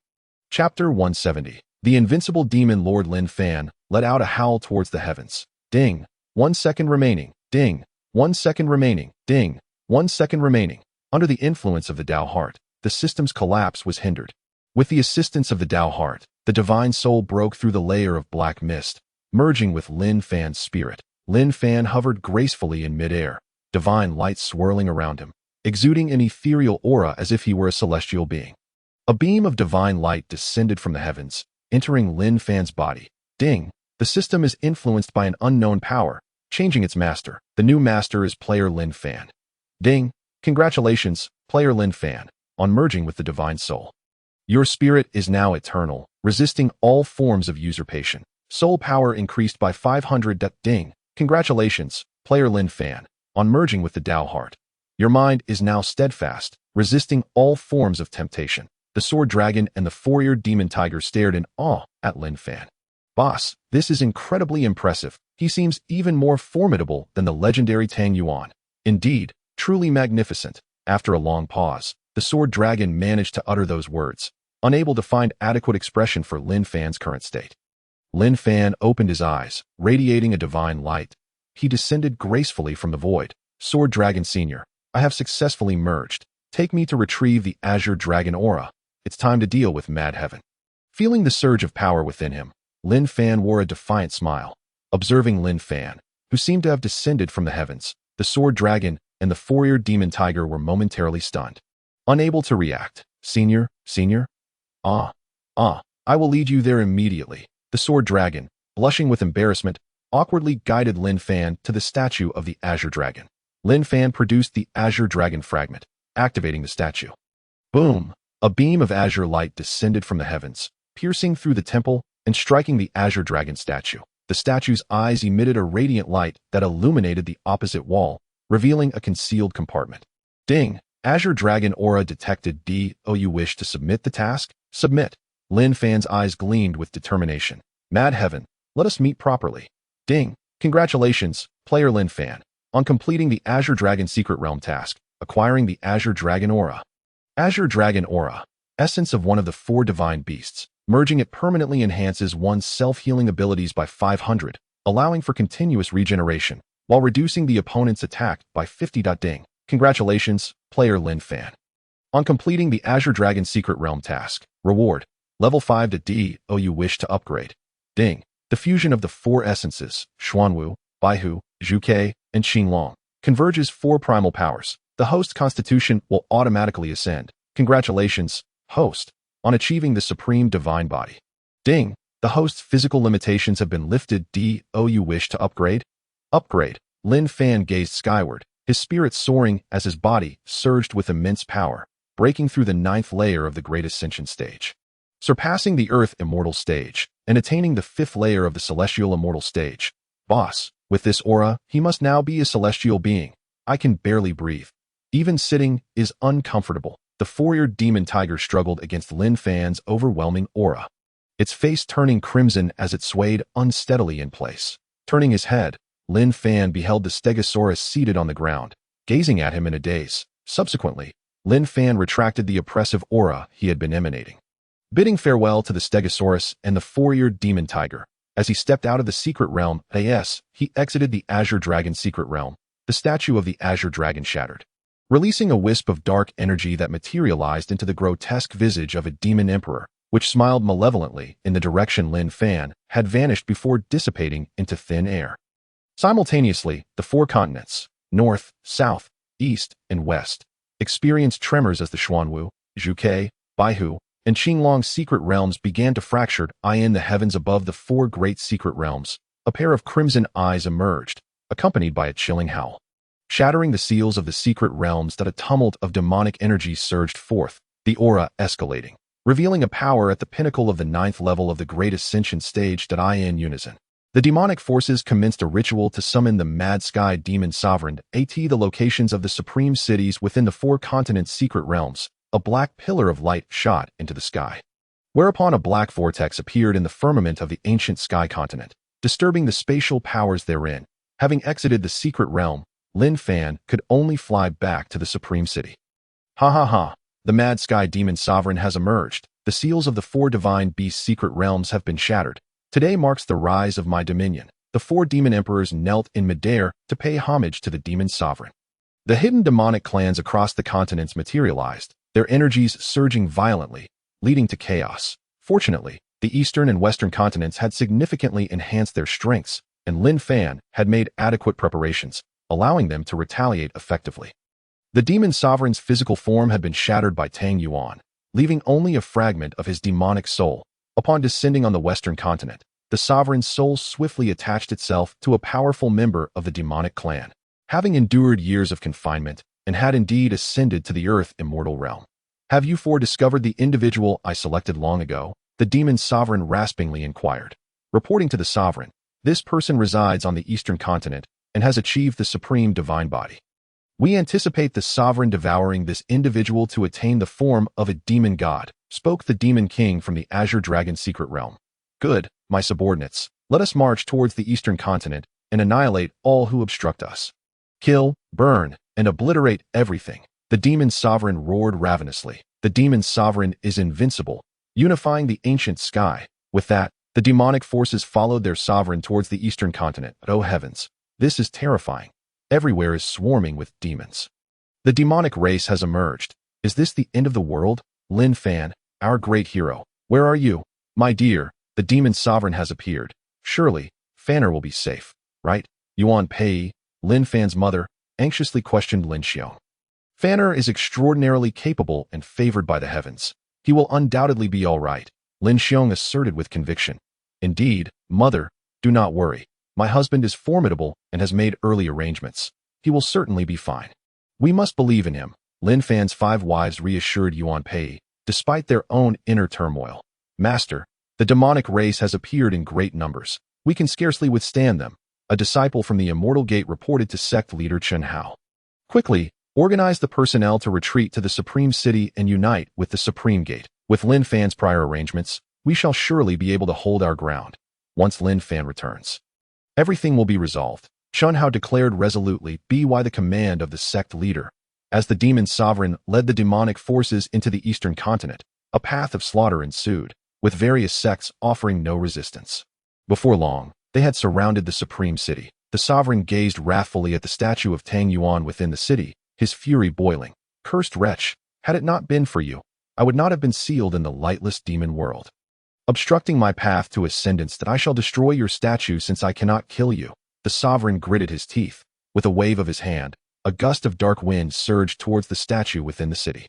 Chapter 170. The invincible demon Lord Lin Fan let out a howl towards the heavens. Ding. 1 second remaining. Ding. 1 second remaining. Ding. 1 second remaining. Under the influence of the Tao heart, the system's collapse was hindered. With the assistance of the Tao heart, the divine soul broke through the layer of black mist, merging with Lin Fan's spirit. Lin Fan hovered gracefully in midair, divine light swirling around him, exuding an ethereal aura as if he were a celestial being. A beam of divine light descended from the heavens, entering Lin Fan's body. Ding. The system is influenced by an unknown power, changing its master. The new master is player Lin Fan. Ding. Congratulations, player Lin Fan, on merging with the divine soul. Your spirit is now eternal, resisting all forms of usurpation. Soul power increased by 500. Ding. Congratulations, player Lin Fan, on merging with the Tao heart. Your mind is now steadfast, resisting all forms of temptation. The sword dragon and the 4-eared demon tiger stared in awe at Lin Fan. Boss, this is incredibly impressive. He seems even more formidable than the legendary Tang Yuan. Indeed, truly magnificent. After a long pause, the sword dragon managed to utter those words, unable to find adequate expression for Lin Fan's current state. Lin Fan opened his eyes, radiating a divine light. He descended gracefully from the void. Sword Dragon Senior, I have successfully merged. Take me to retrieve the Azure Dragon Aura. It's time to deal with Mad Heaven. Feeling the surge of power within him, Lin Fan wore a defiant smile. Observing Lin Fan, who seemed to have descended from the heavens, the sword dragon and the 4-eared demon tiger were momentarily stunned. Unable to react. Senior? I will lead you there immediately. The sword dragon, blushing with embarrassment, awkwardly guided Lin Fan to the statue of the Azure Dragon. Lin Fan produced the Azure Dragon fragment, activating the statue. Boom! A beam of azure light descended from the heavens, piercing through the temple and striking the Azure Dragon statue. The statue's eyes emitted a radiant light that illuminated the opposite wall, revealing a concealed compartment. Ding! Azure Dragon Aura detected. You wish to submit the task? Submit. Lin Fan's eyes gleamed with determination. Mad Heaven, let us meet properly. Ding! Congratulations, player Lin Fan, on completing the Azure Dragon Secret Realm task, acquiring the Azure Dragon Aura. Azure Dragon Aura, essence of one of the 4 divine beasts. Merging it permanently enhances one's self-healing abilities by 500, allowing for continuous regeneration, while reducing the opponent's attack by 50. Ding. Congratulations, player Lin Fan, on completing the Azure Dragon Secret Realm task. Reward, level 5. You wish to upgrade. Ding. The fusion of the 4 essences, Xuanwu, Baihu, Zhuke, and Qinglong, converges 4 primal powers. The host constitution will automatically ascend. Congratulations, host, on achieving the supreme divine body. Ding. The host's physical limitations have been lifted. You wish to upgrade? Upgrade. Lin Fan gazed skyward, his spirit soaring as his body surged with immense power, breaking through the 9th layer of the Great Ascension stage, surpassing the Earth Immortal stage, and attaining the 5th layer of the Celestial Immortal stage. Boss, with this aura, he must now be a celestial being. I can barely breathe. Even sitting is uncomfortable. The 4-eared demon tiger struggled against Lin Fan's overwhelming aura, its face turning crimson as it swayed unsteadily in place. Turning his head, Lin Fan beheld the Stegosaurus seated on the ground, gazing at him in a daze. Subsequently, Lin Fan retracted the oppressive aura he had been emanating. bidding farewell to the Stegosaurus and the four-eared demon tiger. As he stepped out of the secret realm, he exited the Azure Dragon's secret realm. The statue of the Azure Dragon shattered, releasing a wisp of dark energy that materialized into the grotesque visage of a demon emperor, which smiled malevolently in the direction Lin Fan had vanished before dissipating into thin air. Simultaneously, the four continents, north, south, east, and west, experienced tremors as the Xuanwu, Zhuke, Baihu, and Qinglong's secret realms began to fracture. In the heavens above the four great secret realms, a pair of crimson eyes emerged, accompanied by a chilling howl, shattering the seals of the secret realms. That a tumult of demonic energy surged forth, the aura escalating, revealing a power at the pinnacle of the 9th level of the great ascension stage. In unison, the demonic forces commenced a ritual to summon the Mad Sky Demon Sovereign, the locations of the supreme cities within the four continents' secret realms. A black pillar of light shot into the sky, whereupon a black vortex appeared in the firmament of the ancient sky continent, disturbing the spatial powers therein. Having exited the secret realm, Lin Fan could only fly back to the supreme city. Ha ha ha, the Mad Sky Demon Sovereign has emerged. The seals of the four divine beasts' secret realms have been shattered. Today marks the rise of my dominion. The four demon emperors knelt in midair to pay homage to the demon sovereign. The hidden demonic clans across the continents materialized, their energies surging violently, leading to chaos. Fortunately, the eastern and western continents had significantly enhanced their strengths, and Lin Fan had made adequate preparations, allowing them to retaliate effectively. The demon sovereign's physical form had been shattered by Tang Yuan, leaving only a fragment of his demonic soul. Upon descending on the western continent, the sovereign's soul swiftly attached itself to a powerful member of the demonic clan, having endured years of confinement, and had indeed ascended to the earth immortal realm. Have you four discovered the individual I selected long ago? The demon sovereign raspingly inquired. Reporting to the sovereign, this person resides on the eastern continent and has achieved the supreme divine body. We anticipate the sovereign devouring this individual to attain the form of a demon god, spoke the demon king from the Azure Dragon's secret realm. Good, my subordinates, let us march towards the eastern continent and annihilate all who obstruct us. Kill, burn, and obliterate everything. The demon sovereign roared ravenously. The demon sovereign is invincible, unifying the ancient sky. With that, the demonic forces followed their sovereign towards the eastern continent. Oh heavens, this is terrifying. Everywhere is swarming with demons. The demonic race has emerged. Is this the end of the world? Lin Fan, our great hero, where are you? My dear, the demon sovereign has appeared. Surely, Fanner will be safe, right? Yuan Pei, Lin Fan's mother, anxiously questioned Lin Xiong. Fanner is extraordinarily capable and favored by the heavens. He will undoubtedly be all right, Lin Xiong asserted with conviction. Indeed, mother, do not worry. My husband is formidable and has made early arrangements. He will certainly be fine. We must believe in him, Lin Fan's 5 wives reassured Yuan Pei, despite their own inner turmoil. Master, the demonic race has appeared in great numbers. We can scarcely withstand them, a disciple from the Immortal Gate reported to sect leader Chen Hao. Quickly, organize the personnel to retreat to the Supreme City and unite with the Supreme Gate. With Lin Fan's prior arrangements, we shall surely be able to hold our ground. Once Lin Fan returns, everything will be resolved, Chen Hao declared resolutely by the command of the sect leader. As the demon sovereign led the demonic forces into the eastern continent, a path of slaughter ensued, with various sects offering no resistance. Before long, they had surrounded the Supreme City. The sovereign gazed wrathfully at the statue of Tang Yuan within the city, his fury boiling. Cursed wretch, had it not been for you, I would not have been sealed in the lightless demon world, obstructing my path to ascendance. That I shall destroy your statue since I cannot kill you. The sovereign gritted his teeth. With a wave of his hand, a gust of dark wind surged towards the statue within the city.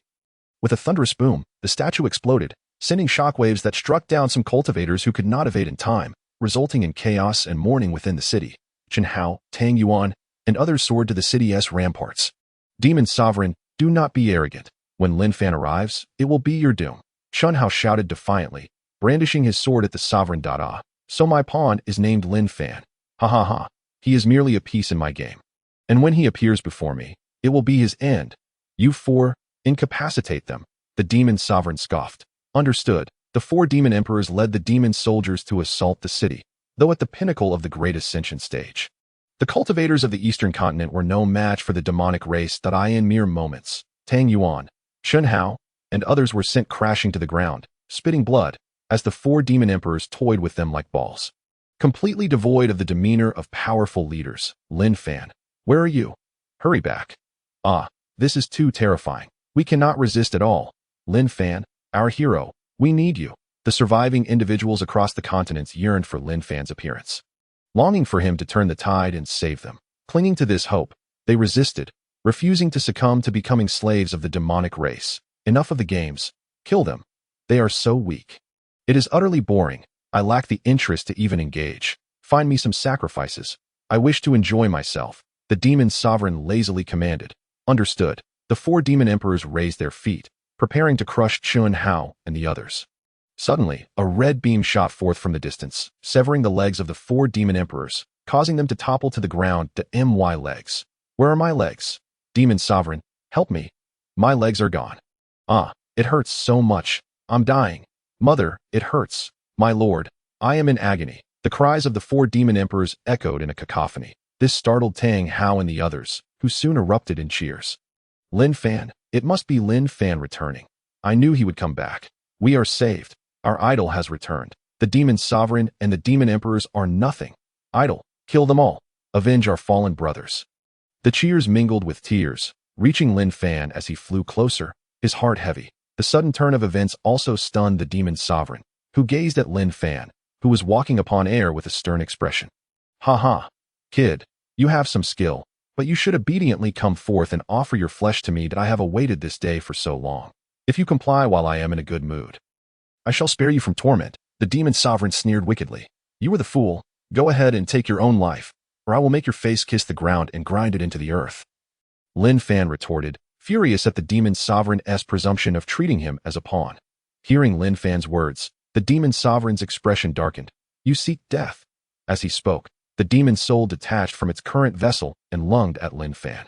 With a thunderous boom, the statue exploded, sending shockwaves that struck down some cultivators who could not evade in time, resulting in chaos and mourning within the city. Chen Hao, Tang Yuan, and others soared to the city's ramparts. Demon sovereign, do not be arrogant. When Lin Fan arrives, it will be your doom. Chen Hao shouted defiantly, brandishing his sword at the sovereign. So my pawn is named Lin Fan. Ha ha ha. He is merely a piece in my game. And when he appears before me, it will be his end. You four, incapacitate them. The demon sovereign scoffed. Understood. The 4 demon emperors led the demon soldiers to assault the city, though at the pinnacle of the great ascension stage. The cultivators of the eastern continent were no match for the demonic race. In mere moments, Tang Yuan, Chen Hao, and others were sent crashing to the ground, spitting blood, as the four demon emperors toyed with them like balls. Completely devoid of the demeanor of powerful leaders, Lin Fan, where are you? Hurry back. Ah, this is too terrifying. We cannot resist at all. Lin Fan, our hero, we need you. The surviving individuals across the continents yearned for Lin Fan's appearance, longing for him to turn the tide and save them. Clinging to this hope, they resisted, refusing to succumb to becoming slaves of the demonic race. Enough of the games. Kill them. They are so weak. It is utterly boring. I lack the interest to even engage. Find me some sacrifices. I wish to enjoy myself. The demon sovereign lazily commanded. Understood. The four demon emperors raised their feet, preparing to crush Chun Hao and the others. Suddenly, a red beam shot forth from the distance, severing the legs of the four demon emperors, causing them to topple to the ground. My legs. Where are my legs? Demon sovereign, help me. My legs are gone. Ah, it hurts so much. I'm dying. Mother, it hurts. My lord, I am in agony. The cries of the four demon emperors echoed in a cacophony. This startled Tang Hao and the others, who soon erupted in cheers. Lin Fan, it must be Lin Fan returning. I knew he would come back. We are saved. Our idol has returned. The demon sovereign and the demon emperors are nothing. Idol, kill them all. Avenge our fallen brothers. The cheers mingled with tears, reaching Lin Fan as he flew closer, his heart heavy. The sudden turn of events also stunned the demon sovereign, who gazed at Lin Fan, who was walking upon air with a stern expression. Ha ha, kid, you have some skill, but you should obediently come forth and offer your flesh to me that I have awaited this day for so long. If you comply while I am in a good mood, I shall spare you from torment. The demon sovereign sneered wickedly. You were the fool. Go ahead and take your own life, or I will make your face kiss the ground and grind it into the earth. Lin Fan retorted, furious at the demon sovereign's presumption of treating him as a pawn. Hearing Lin Fan's words, the demon sovereign's expression darkened. You seek death. As he spoke, the demon soul detached from its current vessel and lunged at Lin Fan.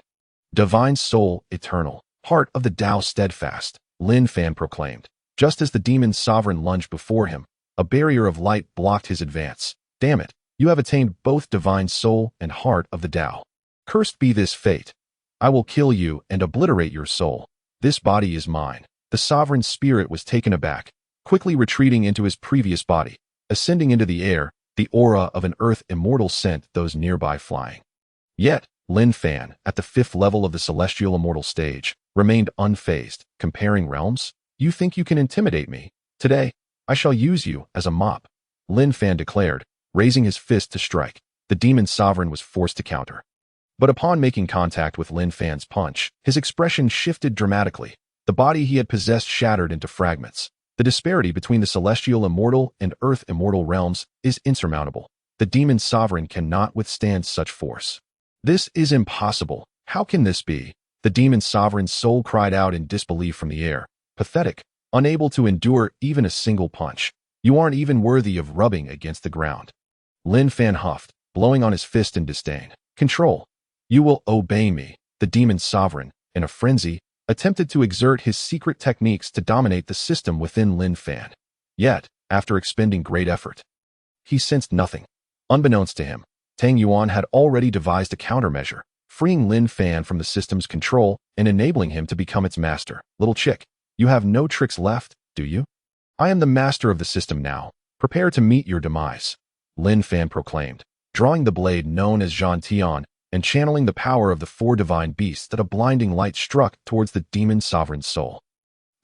Divine soul, eternal, heart of the Tao steadfast, Lin Fan proclaimed. Just as the demon sovereign lunged before him, a barrier of light blocked his advance. Damn it, you have attained both divine soul and heart of the Tao. Cursed be this fate. I will kill you and obliterate your soul. This body is mine. The sovereign spirit was taken aback, quickly retreating into his previous body. Ascending into the air, the aura of an earth immortal sent those nearby flying. Yet, Lin Fan, at the 5th level of the celestial immortal stage, remained unfazed. Comparing realms? You think you can intimidate me? Today, I shall use you as a mop, Lin Fan declared, raising his fist to strike. The demon sovereign was forced to counter. But upon making contact with Lin Fan's punch, his expression shifted dramatically. The body he had possessed shattered into fragments. The disparity between the celestial immortal and earth immortal realms is insurmountable. The demon sovereign cannot withstand such force. This is impossible. How can this be? The demon sovereign's soul cried out in disbelief from the air. Pathetic, unable to endure even a single punch. You aren't even worthy of rubbing against the ground. Lin Fan huffed, blowing on his fist in disdain. Control. You will obey me. The demon sovereign, in a frenzy, attempted to exert his secret techniques to dominate the system within Lin Fan. Yet, after expending great effort, he sensed nothing. Unbeknownst to him, Tang Yuan had already devised a countermeasure, freeing Lin Fan from the system's control and enabling him to become its master. Little chick, you have no tricks left, do you? I am the master of the system now. Prepare to meet your demise, Lin Fan proclaimed, drawing the blade known as Zhan Tian and channeling the power of the four divine beasts that a blinding light struck towards the demon sovereign's soul.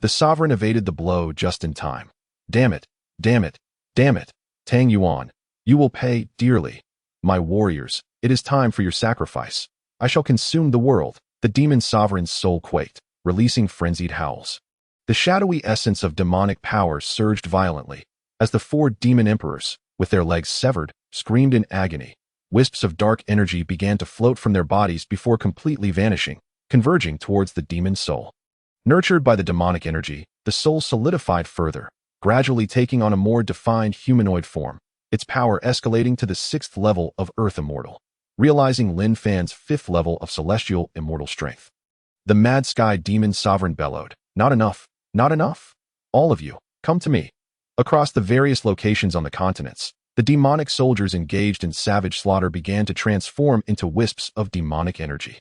The sovereign evaded the blow just in time. Damn it, damn it, damn it, Tang Yuan, you will pay dearly. My warriors, it is time for your sacrifice. I shall consume the world. The demon sovereign's soul quaked, releasing frenzied howls. The shadowy essence of demonic power surged violently, as the four demon emperors, with their legs severed, screamed in agony. Wisps of dark energy began to float from their bodies before completely vanishing, converging towards the demon soul. Nurtured by the demonic energy, the soul solidified further, gradually taking on a more defined humanoid form, its power escalating to the 6th level of Earth Immortal, realizing Lin Fan's 5th level of celestial immortal strength. The mad sky demon sovereign bellowed, Not enough. Not enough. All of you, come to me. Across the various locations on the continents, the demonic soldiers engaged in savage slaughter began to transform into wisps of demonic energy.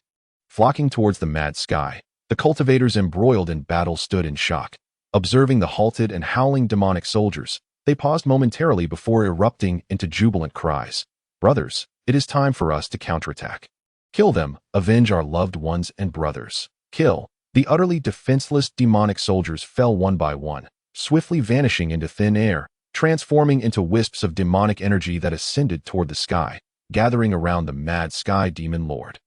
Flocking towards the mad sky, the cultivators embroiled in battle stood in shock. Observing the halted and howling demonic soldiers, they paused momentarily before erupting into jubilant cries. Brothers, it is time for us to counterattack. Kill them, avenge our loved ones and brothers. Kill. The utterly defenseless demonic soldiers fell one by one, swiftly vanishing into thin air, transforming into wisps of demonic energy that ascended toward the sky, gathering around the mad sky demon lord.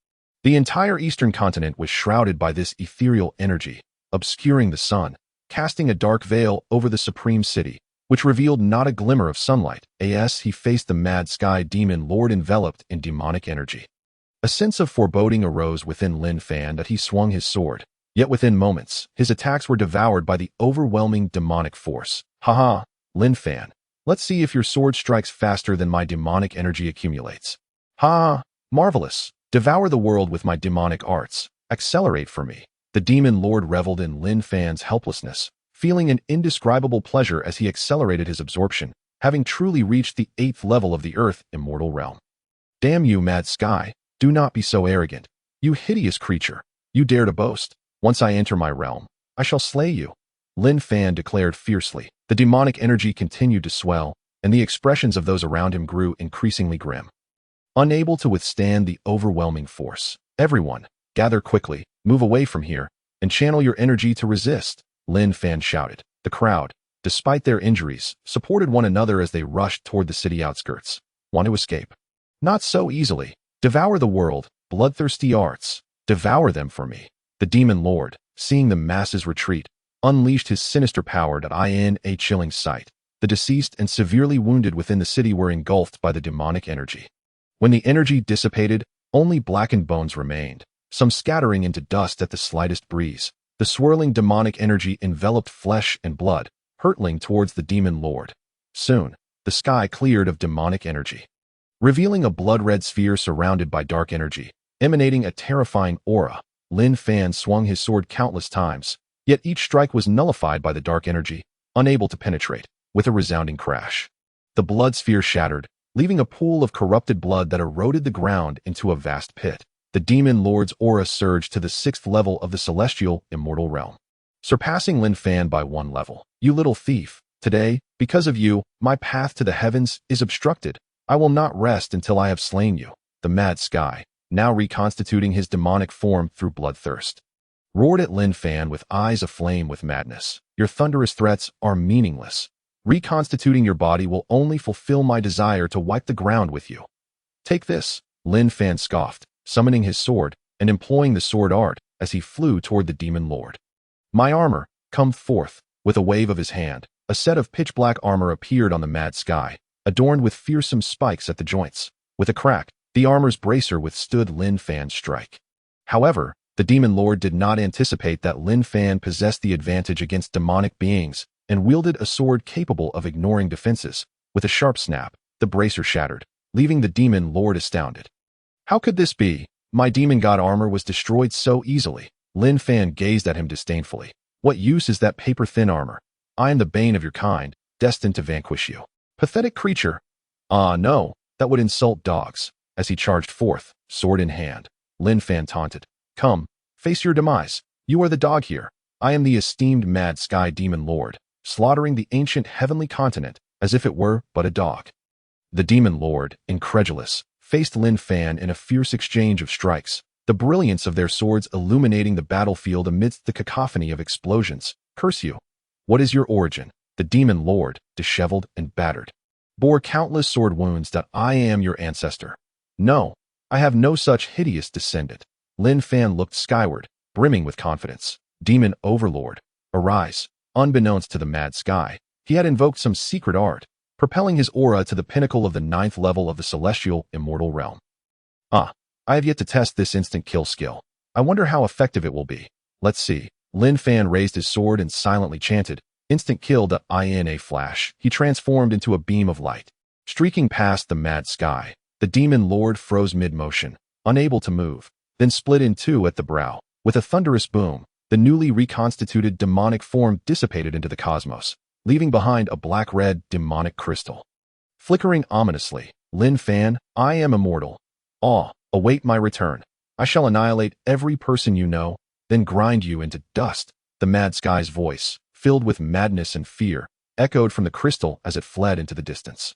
The entire eastern continent was shrouded by this ethereal energy, obscuring the sun, casting a dark veil over the supreme city, which revealed not a glimmer of sunlight as he faced the mad sky demon lord enveloped in demonic energy. A sense of foreboding arose within Lin Fan that he swung his sword, yet within moments, his attacks were devoured by the overwhelming demonic force. Haha, Lin Fan, let's see if your sword strikes faster than my demonic energy accumulates. Ha! Marvelous! Devour the world with my demonic arts. Accelerate for me. The demon lord reveled in Lin Fan's helplessness, feeling an indescribable pleasure as he accelerated his absorption, having truly reached the 8th level of the Earth immortal realm. Damn you, mad sky! Do not be so arrogant. You hideous creature! You dare to boast. Once I enter my realm, I shall slay you. Lin Fan declared fiercely. The demonic energy continued to swell, and the expressions of those around him grew increasingly grim. Unable to withstand the overwhelming force, everyone, gather quickly, move away from here, and channel your energy to resist, Lin Fan shouted. The crowd, despite their injuries, supported one another as they rushed toward the city outskirts. Want to escape? Not so easily. Devour the world, bloodthirsty arts. Devour them for me. The demon lord, seeing the masses retreat, unleashed his sinister power in a chilling sight. The deceased and severely wounded within the city were engulfed by the demonic energy. When the energy dissipated, only blackened bones remained, some scattering into dust at the slightest breeze. The swirling demonic energy enveloped flesh and blood, hurtling towards the demon lord. Soon, the sky cleared of demonic energy, revealing a blood-red sphere surrounded by dark energy, emanating a terrifying aura. Lin Fan swung his sword countless times, yet each strike was nullified by the dark energy, unable to penetrate, with a resounding crash. The blood sphere shattered, leaving a pool of corrupted blood that eroded the ground into a vast pit. The demon lord's aura surged to the 6th level of the celestial immortal realm, surpassing Lin Fan by 1 level. You little thief! Today, because of you, my path to the heavens is obstructed. I will not rest until I have slain you. The mad sky, now reconstituting his demonic form through bloodthirst, roared at Lin Fan with eyes aflame with madness. Your thunderous threats are meaningless. Reconstituting your body will only fulfill my desire to wipe the ground with you. Take this, Lin Fan scoffed, summoning his sword and employing the sword art as he flew toward the demon lord. My armor, come forth. With a wave of his hand, a set of pitch-black armor appeared on the mad sky, adorned with fearsome spikes at the joints. With a crack, the armor's bracer withstood Lin Fan's strike. However, the demon lord did not anticipate that Lin Fan possessed the advantage against demonic beings and wielded a sword capable of ignoring defenses. With a sharp snap, the bracer shattered, leaving the demon lord astounded. How could this be? My demon god armor was destroyed so easily. Lin Fan gazed at him disdainfully. What use is that paper-thin armor? I am the bane of your kind, destined to vanquish you. Pathetic creature. Ah, no, that would insult dogs. As he charged forth, sword in hand, Lin Fan taunted. Come, face your demise. You are the dog here. I am the esteemed mad sky demon lord, slaughtering the ancient heavenly continent as if it were but a dog. The demon lord, incredulous, faced Lin Fan in a fierce exchange of strikes, the brilliance of their swords illuminating the battlefield amidst the cacophony of explosions. Curse you! What is your origin? The demon lord, disheveled and battered, bore countless sword wounds. That I am your ancestor. No, I have no such hideous descendant. Lin Fan looked skyward, brimming with confidence. Demon overlord, arise. Unbeknownst to the mad sky, he had invoked some secret art, propelling his aura to the pinnacle of the 9th level of the celestial immortal realm. I have yet to test this instant kill skill. I wonder how effective it will be. Let's see. Lin Fan raised his sword and silently chanted, instant kill. In a flash, he transformed into a beam of light. Streaking past the mad sky, the demon lord froze mid-motion, unable to move, then split in two at the brow. With a thunderous boom, the newly reconstituted demonic form dissipated into the cosmos, leaving behind a black-red demonic crystal. Flickering ominously, Lin Fan, I am immortal. Await my return. I shall annihilate every person you know, then grind you into dust. The mad sky's voice, filled with madness and fear, echoed from the crystal as it fled into the distance.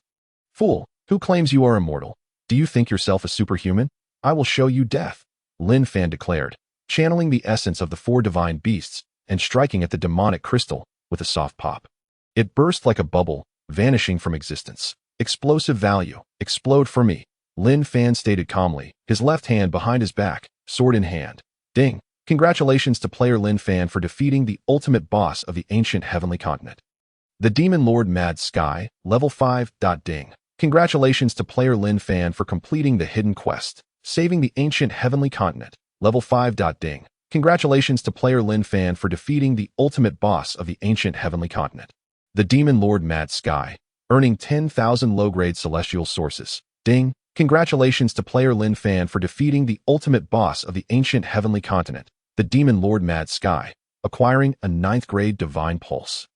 Fool, who claims you are immortal? Do you think yourself a superhuman? I will show you death, Lin Fan declared, channeling the essence of the four divine beasts and striking at the demonic crystal with a soft pop. It burst like a bubble, vanishing from existence. Explosive value, explode for me, Lin Fan stated calmly, his left hand behind his back, sword in hand. Ding! Congratulations to player Lin Fan for defeating the ultimate boss of the ancient heavenly continent. The Demon Lord Mad Sky, level 5. Ding! Congratulations to player Lin Fan for completing the hidden quest, saving the ancient heavenly continent, level 5. Ding! Congratulations to player Lin Fan for defeating the ultimate boss of the ancient heavenly continent. The Demon Lord Mad Sky, earning 10,000 low-grade celestial sources. Ding! Congratulations to player Lin Fan for defeating the ultimate boss of the ancient heavenly continent, the Demon Lord Mad Sky, acquiring a 9th-grade divine pulse.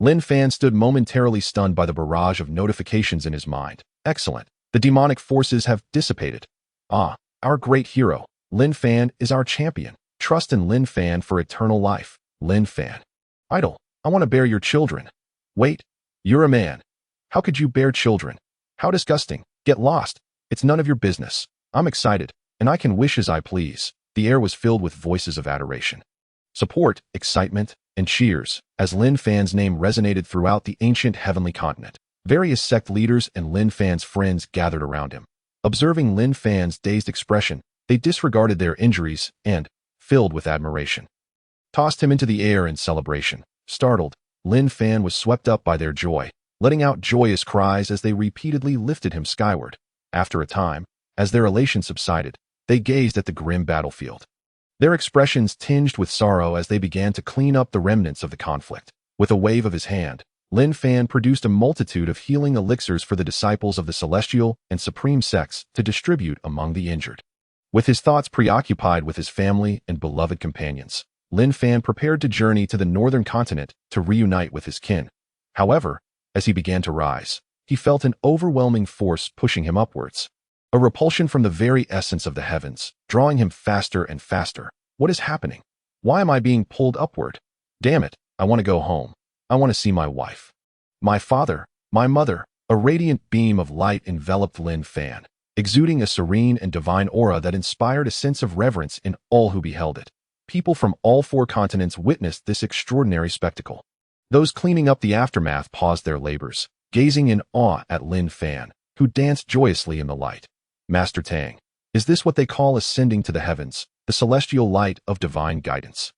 Lin Fan stood momentarily stunned by the barrage of notifications in his mind. Excellent. The demonic forces have dissipated. Ah, our great hero, Lin Fan, is our champion. Trust in Lin Fan for eternal life. Lin Fan. Idol, I want to bear your children. Wait, you're a man. How could you bear children? How disgusting. Get lost. It's none of your business. I'm excited, and I can wish as I please. The air was filled with voices of adoration, support, excitement, and cheers as Lin Fan's name resonated throughout the ancient heavenly continent. Various sect leaders and Lin Fan's friends gathered around him. Observing Lin Fan's dazed expression, they disregarded their injuries and, filled with admiration, tossed him into the air in celebration. Startled, Lin Fan was swept up by their joy, letting out joyous cries as they repeatedly lifted him skyward. After a time, as their elation subsided, they gazed at the grim battlefield, their expressions tinged with sorrow as they began to clean up the remnants of the conflict. With a wave of his hand, Lin Fan produced a multitude of healing elixirs for the disciples of the celestial and supreme sects to distribute among the injured. With his thoughts preoccupied with his family and beloved companions, Lin Fan prepared to journey to the northern continent to reunite with his kin. However, as he began to rise, he felt an overwhelming force pushing him upwards. A repulsion from the very essence of the heavens, drawing him faster and faster. What is happening? Why am I being pulled upward? Damn it, I want to go home. I want to see my wife. My father, my mother. A radiant beam of light enveloped Lin Fan, exuding a serene and divine aura that inspired a sense of reverence in all who beheld it. People from all four continents witnessed this extraordinary spectacle. Those cleaning up the aftermath paused their labors, gazing in awe at Lin Fan, who danced joyously in the light. Master Tang, is this what they call ascending to the heavens, the celestial light of divine guidance?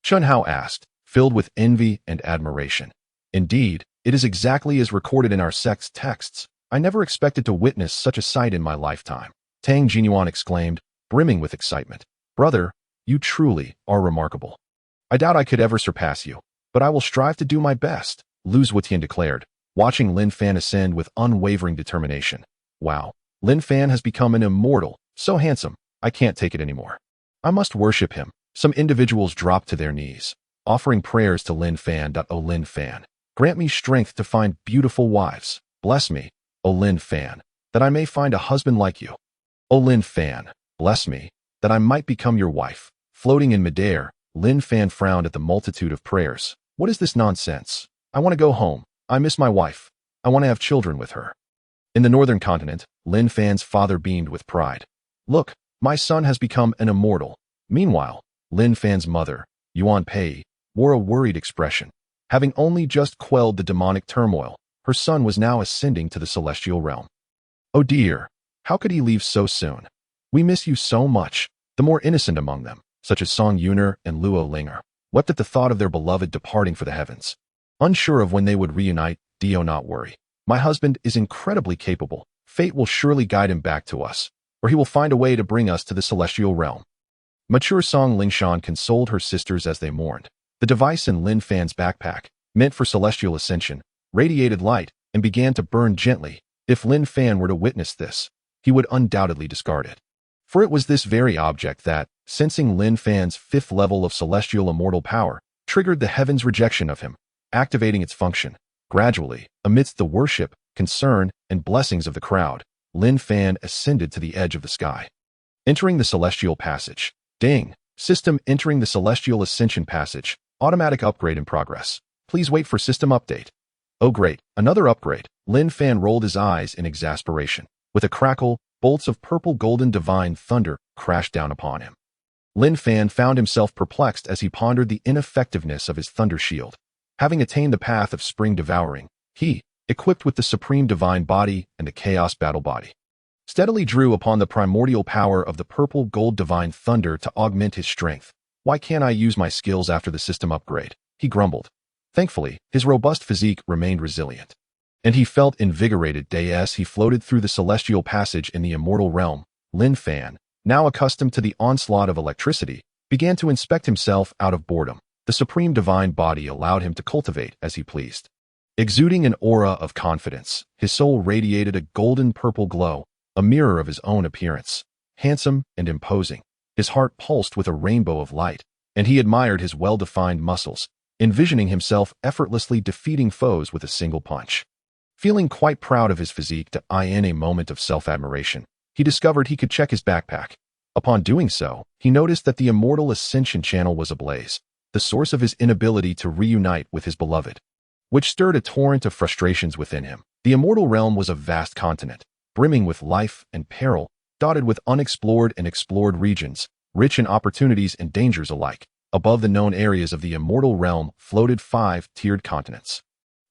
Chun Hao asked, filled with envy and admiration. Indeed, it is exactly as recorded in our sect's texts. I never expected to witness such a sight in my lifetime. Tang Jinyuan exclaimed, brimming with excitement. Brother, you truly are remarkable. I doubt I could ever surpass you, but I will strive to do my best, Lu Zhuotian declared, watching Lin Fan ascend with unwavering determination. Wow, Lin Fan has become an immortal, so handsome, I can't take it anymore. I must worship him. Some individuals dropped to their knees, offering prayers to Lin Fan. O Lin Fan, grant me strength to find beautiful wives. Bless me, O Lin Fan, that I may find a husband like you. O Lin Fan, bless me, that I might become your wife. Floating in midair, Lin Fan frowned at the multitude of prayers. What is this nonsense? I want to go home. I miss my wife. I want to have children with her. In the northern continent, Lin Fan's father beamed with pride. Look, my son has become an immortal. Meanwhile, Lin Fan's mother, Yuan Pei, wore a worried expression. Having only just quelled the demonic turmoil, her son was now ascending to the celestial realm. Oh dear, how could he leave so soon? We miss you so much. The more innocent among them, such as Song Yuner and Luo Linger, wept at the thought of their beloved departing for the heavens. Unsure of when they would reunite, do not worry. My husband is incredibly capable. Fate will surely guide him back to us, or he will find a way to bring us to the celestial realm. Mature Song Lingshan consoled her sisters as they mourned. The device in Lin Fan's backpack, meant for celestial ascension, radiated light and began to burn gently. If Lin Fan were to witness this, he would undoubtedly discard it. For it was this very object that, sensing Lin Fan's 5th level of celestial immortal power, triggered the heaven's rejection of him, activating its function. Gradually, amidst the worship, concern, and blessings of the crowd, Lin Fan ascended to the edge of the sky. Entering the celestial passage. Ding! System entering the celestial ascension passage. Automatic upgrade in progress. Please wait for system update. Oh great, another upgrade. Lin Fan rolled his eyes in exasperation. With a crackle, bolts of purple golden divine thunder crashed down upon him. Lin Fan found himself perplexed as he pondered the ineffectiveness of his thunder shield. Having attained the path of spring devouring, he, equipped with the supreme divine body and the chaos battle body, steadily drew upon the primordial power of the purple gold divine thunder to augment his strength. Why can't I use my skills after the system upgrade? He grumbled. Thankfully, his robust physique remained resilient, and he felt invigorated as he floated through the celestial passage in the immortal realm. Lin Fan, now accustomed to the onslaught of electricity, began to inspect himself out of boredom. The supreme divine body allowed him to cultivate as he pleased. Exuding an aura of confidence, his soul radiated a golden purple glow, a mirror of his own appearance. Handsome and imposing, his heart pulsed with a rainbow of light, and he admired his well-defined muscles, envisioning himself effortlessly defeating foes with a single punch. Feeling quite proud of his physique in a moment of self-admiration, he discovered he could check his backpack. Upon doing so, he noticed that the immortal ascension channel was ablaze, the source of his inability to reunite with his beloved, which stirred a torrent of frustrations within him. The immortal realm was a vast continent, brimming with life and peril, dotted with unexplored and explored regions, rich in opportunities and dangers alike. Above the known areas of the immortal realm floated 5-tiered continents,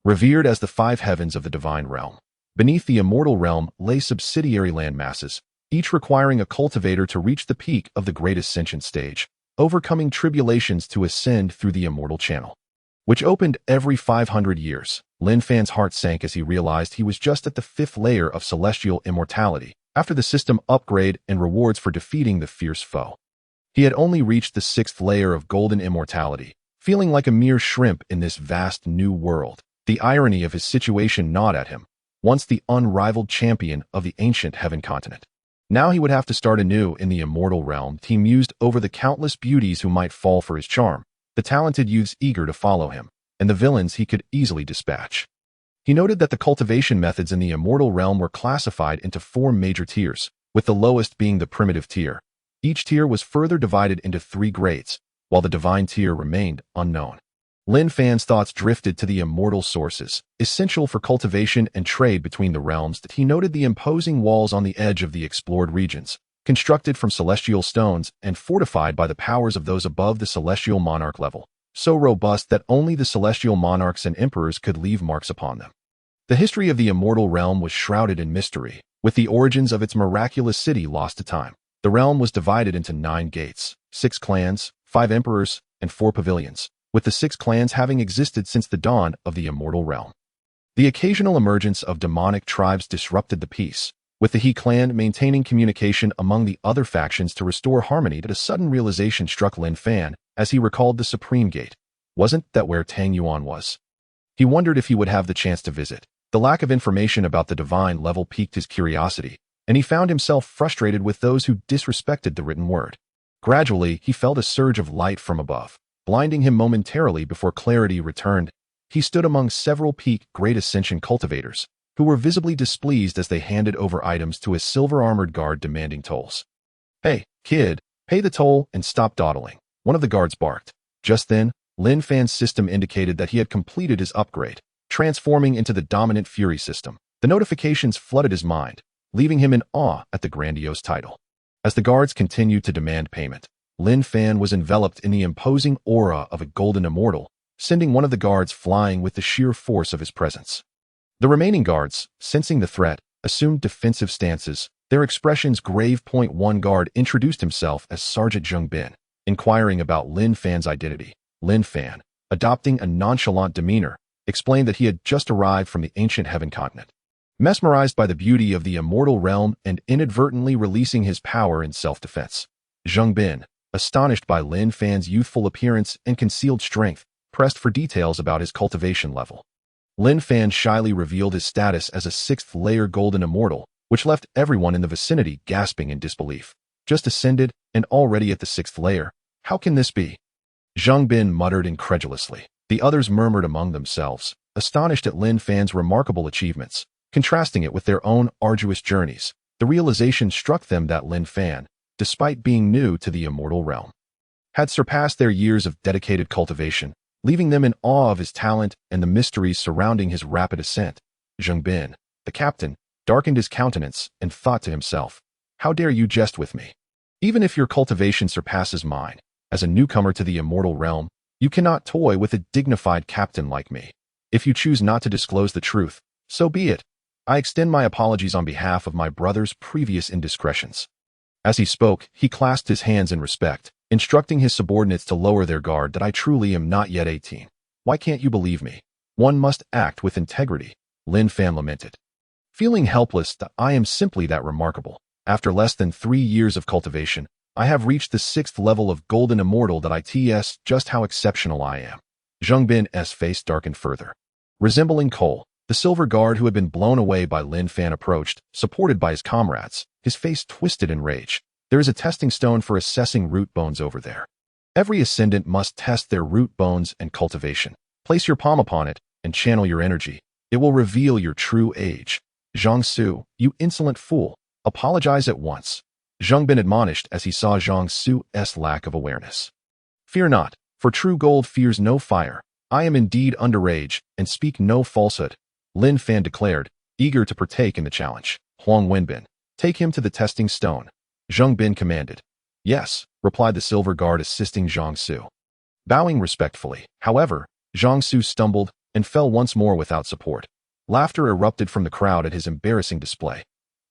revered as the 5 heavens of the divine realm. Beneath the immortal realm lay subsidiary land masses, each requiring a cultivator to reach the peak of the great ascension stage, overcoming tribulations to ascend through the immortal channel, which opened every 500 years. Lin Fan's heart sank as he realized he was just at the 5th layer of celestial immortality, after the system upgrade and rewards for defeating the fierce foe. He had only reached the 6th layer of golden immortality, feeling like a mere shrimp in this vast new world. The irony of his situation gnawed at him. Once the unrivaled champion of the ancient heaven continent, now he would have to start anew in the immortal realm. He mused over the countless beauties who might fall for his charm, the talented youths eager to follow him, and the villains he could easily dispatch. He noted that the cultivation methods in the immortal realm were classified into 4 major tiers, with the lowest being the primitive tier. Each tier was further divided into 3 grades, while the divine tier remained unknown. Lin Fan's thoughts drifted to the immortal sources, essential for cultivation and trade between the realms. That he noted the imposing walls on the edge of the explored regions, constructed from celestial stones and fortified by the powers of those above the celestial monarch level, so robust that only the celestial monarchs and emperors could leave marks upon them. The history of the immortal realm was shrouded in mystery, with the origins of its miraculous city lost to time. The realm was divided into 9 gates, 6 clans, 5 emperors, and 4 pavilions, with the 6 clans having existed since the dawn of the immortal realm. The occasional emergence of demonic tribes disrupted the peace, with the He clan maintaining communication among the other factions to restore harmony. That a sudden realization struck Lin Fan as he recalled the Supreme Gate. Wasn't that where Tang Yuan was? He wondered if he would have the chance to visit. The lack of information about the divine level piqued his curiosity, and he found himself frustrated with those who disrespected the written word. Gradually, he felt a surge of light from above, blinding him momentarily before clarity returned. He stood among several peak Great Ascension cultivators, who were visibly displeased as they handed over items to a silver-armored guard demanding tolls. "Hey, kid, pay the toll and stop dawdling," one of the guards barked. Just then, Lin Fan's system indicated that he had completed his upgrade, transforming into the dominant Fury system. The notifications flooded his mind, leaving him in awe at the grandiose title. As the guards continued to demand payment, Lin Fan was enveloped in the imposing aura of a golden immortal, sending one of the guards flying with the sheer force of his presence. The remaining guards, sensing the threat, assumed defensive stances, their expressions grave. One guard introduced himself as Sergeant Zheng Bin, inquiring about Lin Fan's identity. Lin Fan, adopting a nonchalant demeanor, explained that he had just arrived from the ancient heaven continent, mesmerized by the beauty of the immortal realm and inadvertently releasing his power in self-defense. Zheng Bin, astonished by Lin Fan's youthful appearance and concealed strength, pressed for details about his cultivation level. Lin Fan shyly revealed his status as a 6th-layer golden immortal, which left everyone in the vicinity gasping in disbelief. Just ascended, and already at the 6th layer. How can this be? Zheng Bin muttered incredulously. The others murmured among themselves, astonished at Lin Fan's remarkable achievements, contrasting it with their own arduous journeys. The realization struck them that Lin Fan, despite being new to the immortal realm, had surpassed their years of dedicated cultivation. leaving them in awe of his talent and the mysteries surrounding his rapid ascent. Zheng Bin, the captain, darkened his countenance and thought to himself, "How dare you jest with me? Even if your cultivation surpasses mine, as a newcomer to the immortal realm, you cannot toy with a dignified captain like me. If you choose not to disclose the truth, so be it. I extend my apologies on behalf of my brother's previous indiscretions." As he spoke, he clasped his hands in respect, instructing his subordinates to lower their guard that I truly am not yet 18. "Why can't you believe me? One must act with integrity," Lin Fan lamented. Feeling helpless that I am simply that remarkable. After less than 3 years of cultivation, I have reached the 6th level of golden immortal that ITS just how exceptional I am. Zheng Bin's face darkened further. Resembling Cole, the silver guard who had been blown away by Lin Fan approached, supported by his comrades, his face twisted in rage. "There is a testing stone for assessing root bones over there. Every ascendant must test their root bones and cultivation. Place your palm upon it and channel your energy. It will reveal your true age." "Zhang Su, you insolent fool, apologize at once," Zheng Bin admonished as he saw Zhang Su's lack of awareness. "Fear not, for true gold fears no fire. I am indeed underage and speak no falsehood," Lin Fan declared, eager to partake in the challenge. "Huang Wenbin, take him to the testing stone," Zheng Bin commanded. "Yes," replied the silver guard assisting Zhang Su. Bowing respectfully, however, Zhang Su stumbled and fell once more without support. Laughter erupted from the crowd at his embarrassing display.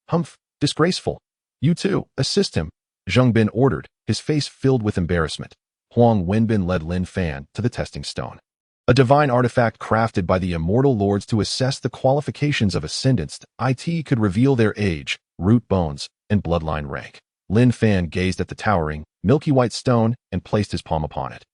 "Humph, disgraceful. You too, assist him," Zheng Bin ordered, his face filled with embarrassment. Huang Wenbin led Lin Fan to the testing stone, a divine artifact crafted by the immortal lords to assess the qualifications of ascendants. It could reveal their age, root bones, and bloodline rank. Lin Fan gazed at the towering, milky white stone and placed his palm upon it.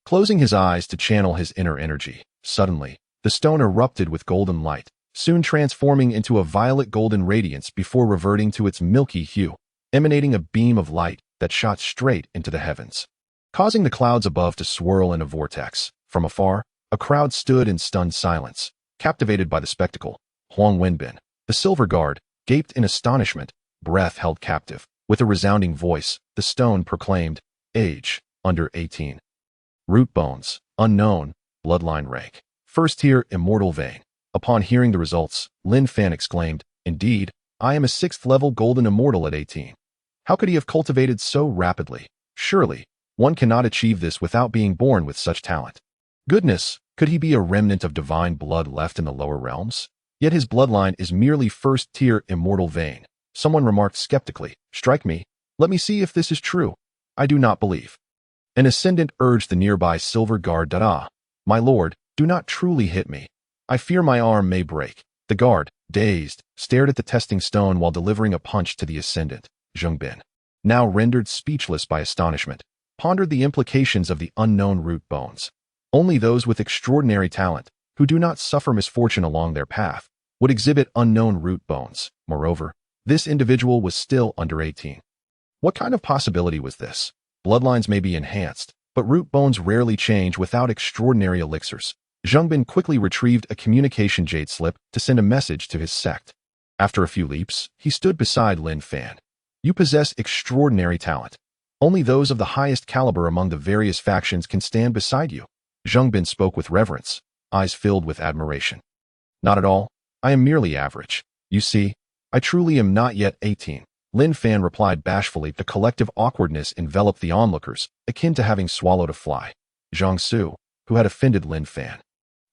Closing his eyes to channel his inner energy, suddenly, the stone erupted with golden light, soon transforming into a violet golden radiance before reverting to its milky hue, emanating a beam of light that shot straight into the heavens, causing the clouds above to swirl in a vortex. From afar, a crowd stood in stunned silence, captivated by the spectacle. Huang Wenbin, the silver guard, gaped in astonishment, breath held captive. With a resounding voice, the stone proclaimed, "Age, under 18. Root bones, unknown, bloodline rank, first tier immortal vein." Upon hearing the results, Lin Fan exclaimed, "Indeed, I am a 6th level golden immortal at 18. How could he have cultivated so rapidly? Surely, one cannot achieve this without being born with such talent. Goodness, could he be a remnant of divine blood left in the lower realms? Yet his bloodline is merely first-tier immortal vein." Someone remarked skeptically, "Strike me. Let me see if this is true. I do not believe." An ascendant urged the nearby silver guard, "My lord, do not truly hit me. I fear my arm may break." The guard, dazed, stared at the testing stone while delivering a punch to the ascendant. Zheng Bin, now rendered speechless by astonishment, pondered the implications of the unknown root bones. Only those with extraordinary talent, who do not suffer misfortune along their path, would exhibit unknown root bones. Moreover, this individual was still under 18. What kind of possibility was this? Bloodlines may be enhanced, but root bones rarely change without extraordinary elixirs. Zheng Bin quickly retrieved a communication jade slip to send a message to his sect. After a few leaps, he stood beside Lin Fan. "You possess extraordinary talent. Only those of the highest caliber among the various factions can stand beside you." Zheng Bin spoke with reverence, eyes filled with admiration. "Not at all. I am merely average. You see, I truly am not yet 18. Lin Fan replied bashfully. The collective awkwardness enveloped the onlookers, akin to having swallowed a fly. Zhang Su, who had offended Lin Fan,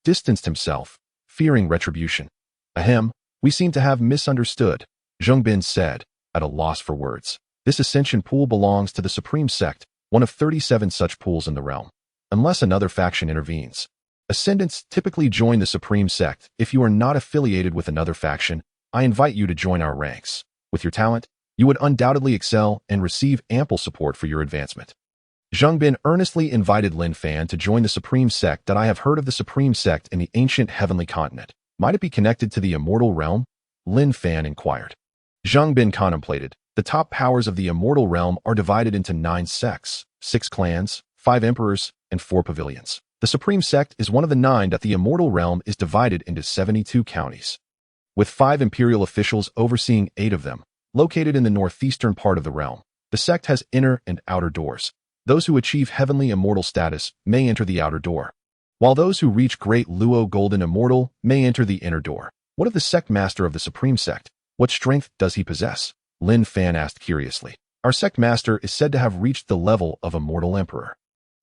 distanced himself, fearing retribution. "Ahem, we seem to have misunderstood," Zheng Bin said, at a loss for words. "This ascension pool belongs to the Supreme Sect, one of 37 such pools in the realm. Unless another faction intervenes, ascendants typically join the Supreme Sect. If you are not affiliated with another faction, I invite you to join our ranks. With your talent, you would undoubtedly excel and receive ample support for your advancement." Zheng Bin earnestly invited Lin Fan to join the Supreme Sect. "That I have heard of the Supreme Sect in the ancient heavenly continent. Might it be connected to the immortal realm?" Lin Fan inquired. Zheng Bin contemplated. "The top powers of the immortal realm are divided into 9 sects, 6 clans, 5 emperors, and 4 pavilions. The Supreme Sect is one of the 9 that the immortal realm is divided into 72 counties, with 5 imperial officials overseeing 8 of them, located in the northeastern part of the realm. The sect has inner and outer doors. Those who achieve heavenly immortal status may enter the outer door. while those who reach Great Luo Golden Immortal may enter the inner door. What of the sect master of the Supreme Sect? What strength does he possess? Lin Fan asked curiously. Our sect master is said to have reached the level of Immortal Emperor.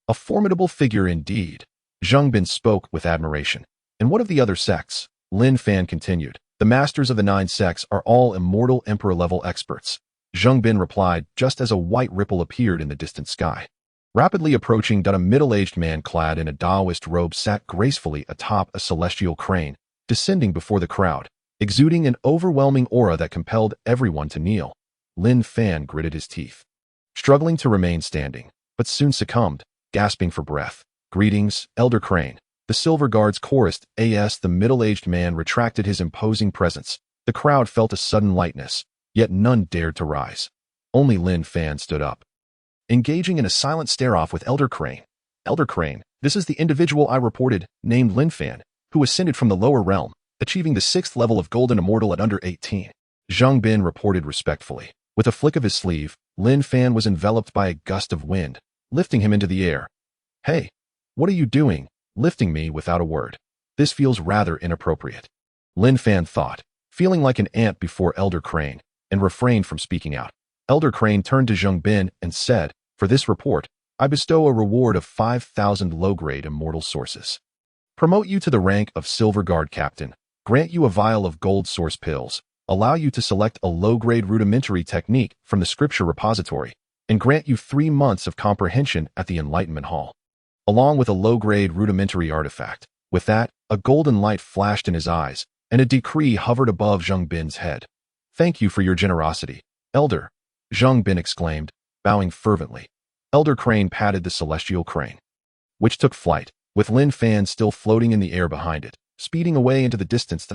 A formidable figure indeed. Zheng Bin spoke with admiration. And what of the other sects? Lin Fan continued. The masters of the 9 sects are all Immortal Emperor-level experts. Zheng Bin replied just as a white ripple appeared in the distant sky. Rapidly approaching, a middle-aged man clad in a Taoist robe sat gracefully atop a celestial crane, descending before the crowd, exuding an overwhelming aura that compelled everyone to kneel. Lin Fan gritted his teeth, struggling to remain standing, but soon succumbed, gasping for breath. Greetings, Elder Crane. The Silver Guards chorused as the middle-aged man retracted his imposing presence. The crowd felt a sudden lightness, yet none dared to rise. Only Lin Fan stood up, engaging in a silent stare-off with Elder Crane. Elder Crane, this is the individual I reported, named Lin Fan, who ascended from the lower realm, achieving the 6th level of Golden Immortal at under 18. Zheng Bin reported respectfully. With a flick of his sleeve, Lin Fan was enveloped by a gust of wind, lifting him into the air. Hey, what are you doing, lifting me without a word? This feels rather inappropriate. Lin Fan thought, feeling like an ant before Elder Crane, and refrained from speaking out. Elder Crane turned to Zheng Bin and said, for this report, I bestow a reward of 5,000 low-grade immortal sources. Promote you to the rank of Silver Guard Captain, grant you a vial of gold source pills, allow you to select a low-grade rudimentary technique from the scripture repository, and grant you 3 months of comprehension at the Enlightenment Hall, along with a low-grade rudimentary artifact. With that, a golden light flashed in his eyes, and a decree hovered above Zheng Bin's head. Thank you for your generosity, Elder, Zheng Bin exclaimed, bowing fervently. Elder Crane patted the celestial crane, which took flight, with Lin Fan still floating in the air behind it, speeding away into the distance.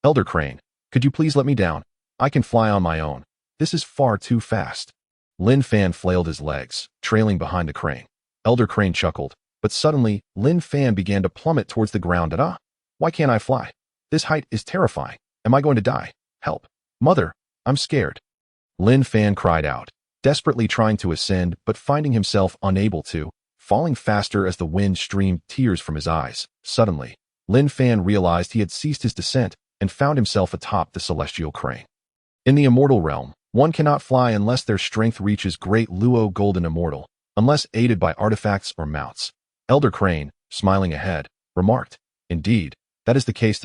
Elder Crane, could you please let me down? I can fly on my own. This is far too fast. Lin Fan flailed his legs, trailing behind the crane. Elder Crane chuckled, but suddenly, Lin Fan began to plummet towards the ground. Why can't I fly? This height is terrifying. Am I going to die? Help. Mother, I'm scared. Lin Fan cried out, desperately trying to ascend but finding himself unable to, falling faster as the wind streamed tears from his eyes. Suddenly, Lin Fan realized he had ceased his descent and found himself atop the celestial crane. In the immortal realm, one cannot fly unless their strength reaches Great Luo Golden Immortal, unless aided by artifacts or mounts. Elder Crane, smiling ahead, remarked, Indeed, that is the case.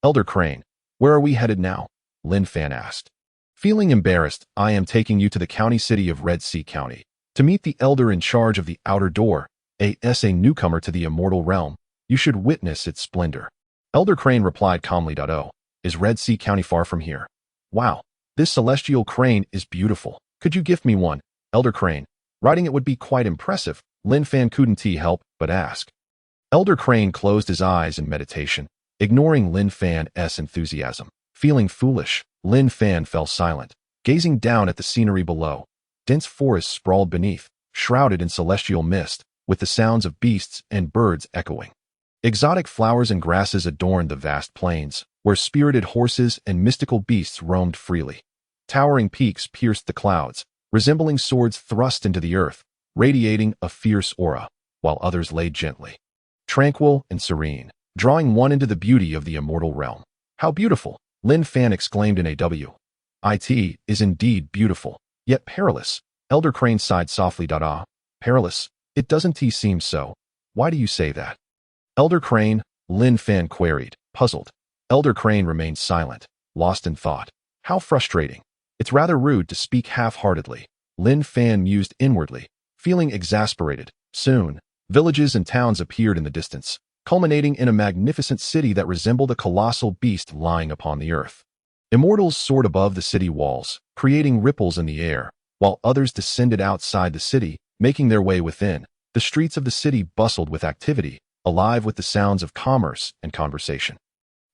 Elder Crane, where are we headed now? Lin Fan asked. Feeling embarrassed, I am taking you to the county city of Red Sea County, to meet the elder in charge of the outer door, a newcomer to the immortal realm. You should witness its splendor. Elder Crane replied calmly. Oh, is Red Sea County far from here? Wow, this celestial crane is beautiful. Could you gift me one, Elder Crane? Riding it would be quite impressive. Lin Fan couldn't help but ask. Elder Crane closed his eyes in meditation, ignoring Lin Fan's enthusiasm. Feeling foolish, Lin Fan fell silent, gazing down at the scenery below. Dense forests sprawled beneath, shrouded in celestial mist, with the sounds of beasts and birds echoing. Exotic flowers and grasses adorned the vast plains, where spirited horses and mystical beasts roamed freely. Towering peaks pierced the clouds, resembling swords thrust into the earth, radiating a fierce aura, while others lay gently, tranquil and serene, drawing one into the beauty of the immortal realm. How beautiful! Lin Fan exclaimed in it is indeed beautiful, yet perilous. Elder Crane sighed softly. Perilous? It doesn't seem so. Why do you say that? Elder Crane, Lin Fan queried, puzzled. Elder Crane remained silent, lost in thought. How frustrating. It's rather rude to speak half-heartedly. Lin Fan mused inwardly, feeling exasperated. Soon, villages and towns appeared in the distance, culminating in a magnificent city that resembled a colossal beast lying upon the earth. Immortals soared above the city walls, creating ripples in the air, while others descended outside the city, making their way within. The streets of the city bustled with activity, alive with the sounds of commerce and conversation.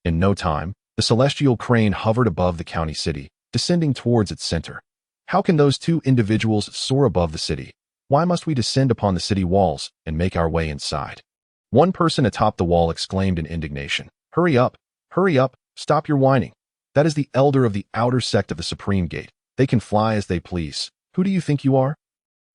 In no time, the celestial crane hovered above the county city, descending towards its center. How can those two individuals soar above the city? Why must we descend upon the city walls and make our way inside? One person atop the wall exclaimed in indignation. Hurry up, stop your whining. That is the elder of the outer sect of the Supreme Gate. They can fly as they please. Who do you think you are?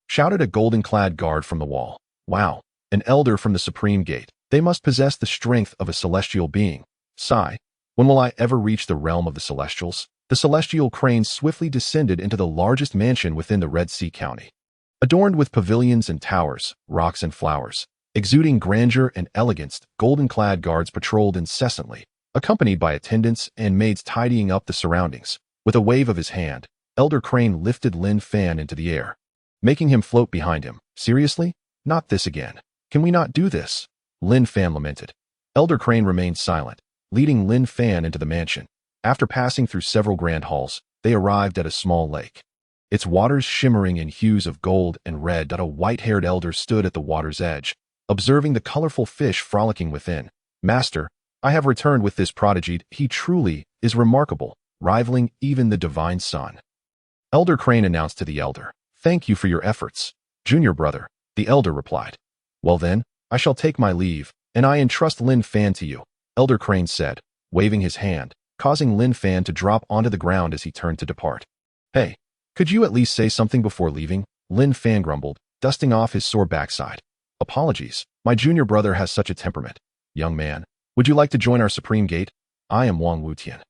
Shouted a golden-clad guard from the wall. Wow, an elder from the Supreme Gate. They must possess the strength of a celestial being. Sigh. When will I ever reach the realm of the celestials? The celestial crane swiftly descended into the largest mansion within the Red Sea County. Adorned with pavilions and towers, rocks and flowers, exuding grandeur and elegance, golden-clad guards patrolled incessantly, accompanied by attendants and maids tidying up the surroundings. With a wave of his hand, Elder Crane lifted Lin Fan into the air, making him float behind him. Seriously? Not this again. Can we not do this? Lin Fan lamented. Elder Crane remained silent, leading Lin Fan into the mansion. After passing through several grand halls, they arrived at a small lake. Its waters shimmering in hues of gold and red. A white-haired elder stood at the water's edge, observing the colorful fish frolicking within. Master, I have returned with this prodigy. He truly is remarkable, rivaling even the divine sun. Elder Crane announced to the elder. Thank you for your efforts, junior brother, the elder replied. Well then, I shall take my leave, and I entrust Lin Fan to you, Elder Crane said, waving his hand, causing Lin Fan to drop onto the ground as he turned to depart. Hey, could you at least say something before leaving? Lin Fan grumbled, dusting off his sore backside. Apologies, my junior brother has such a temperament. Young man, would you like to join our Supreme Gate? I am Wang Wutian,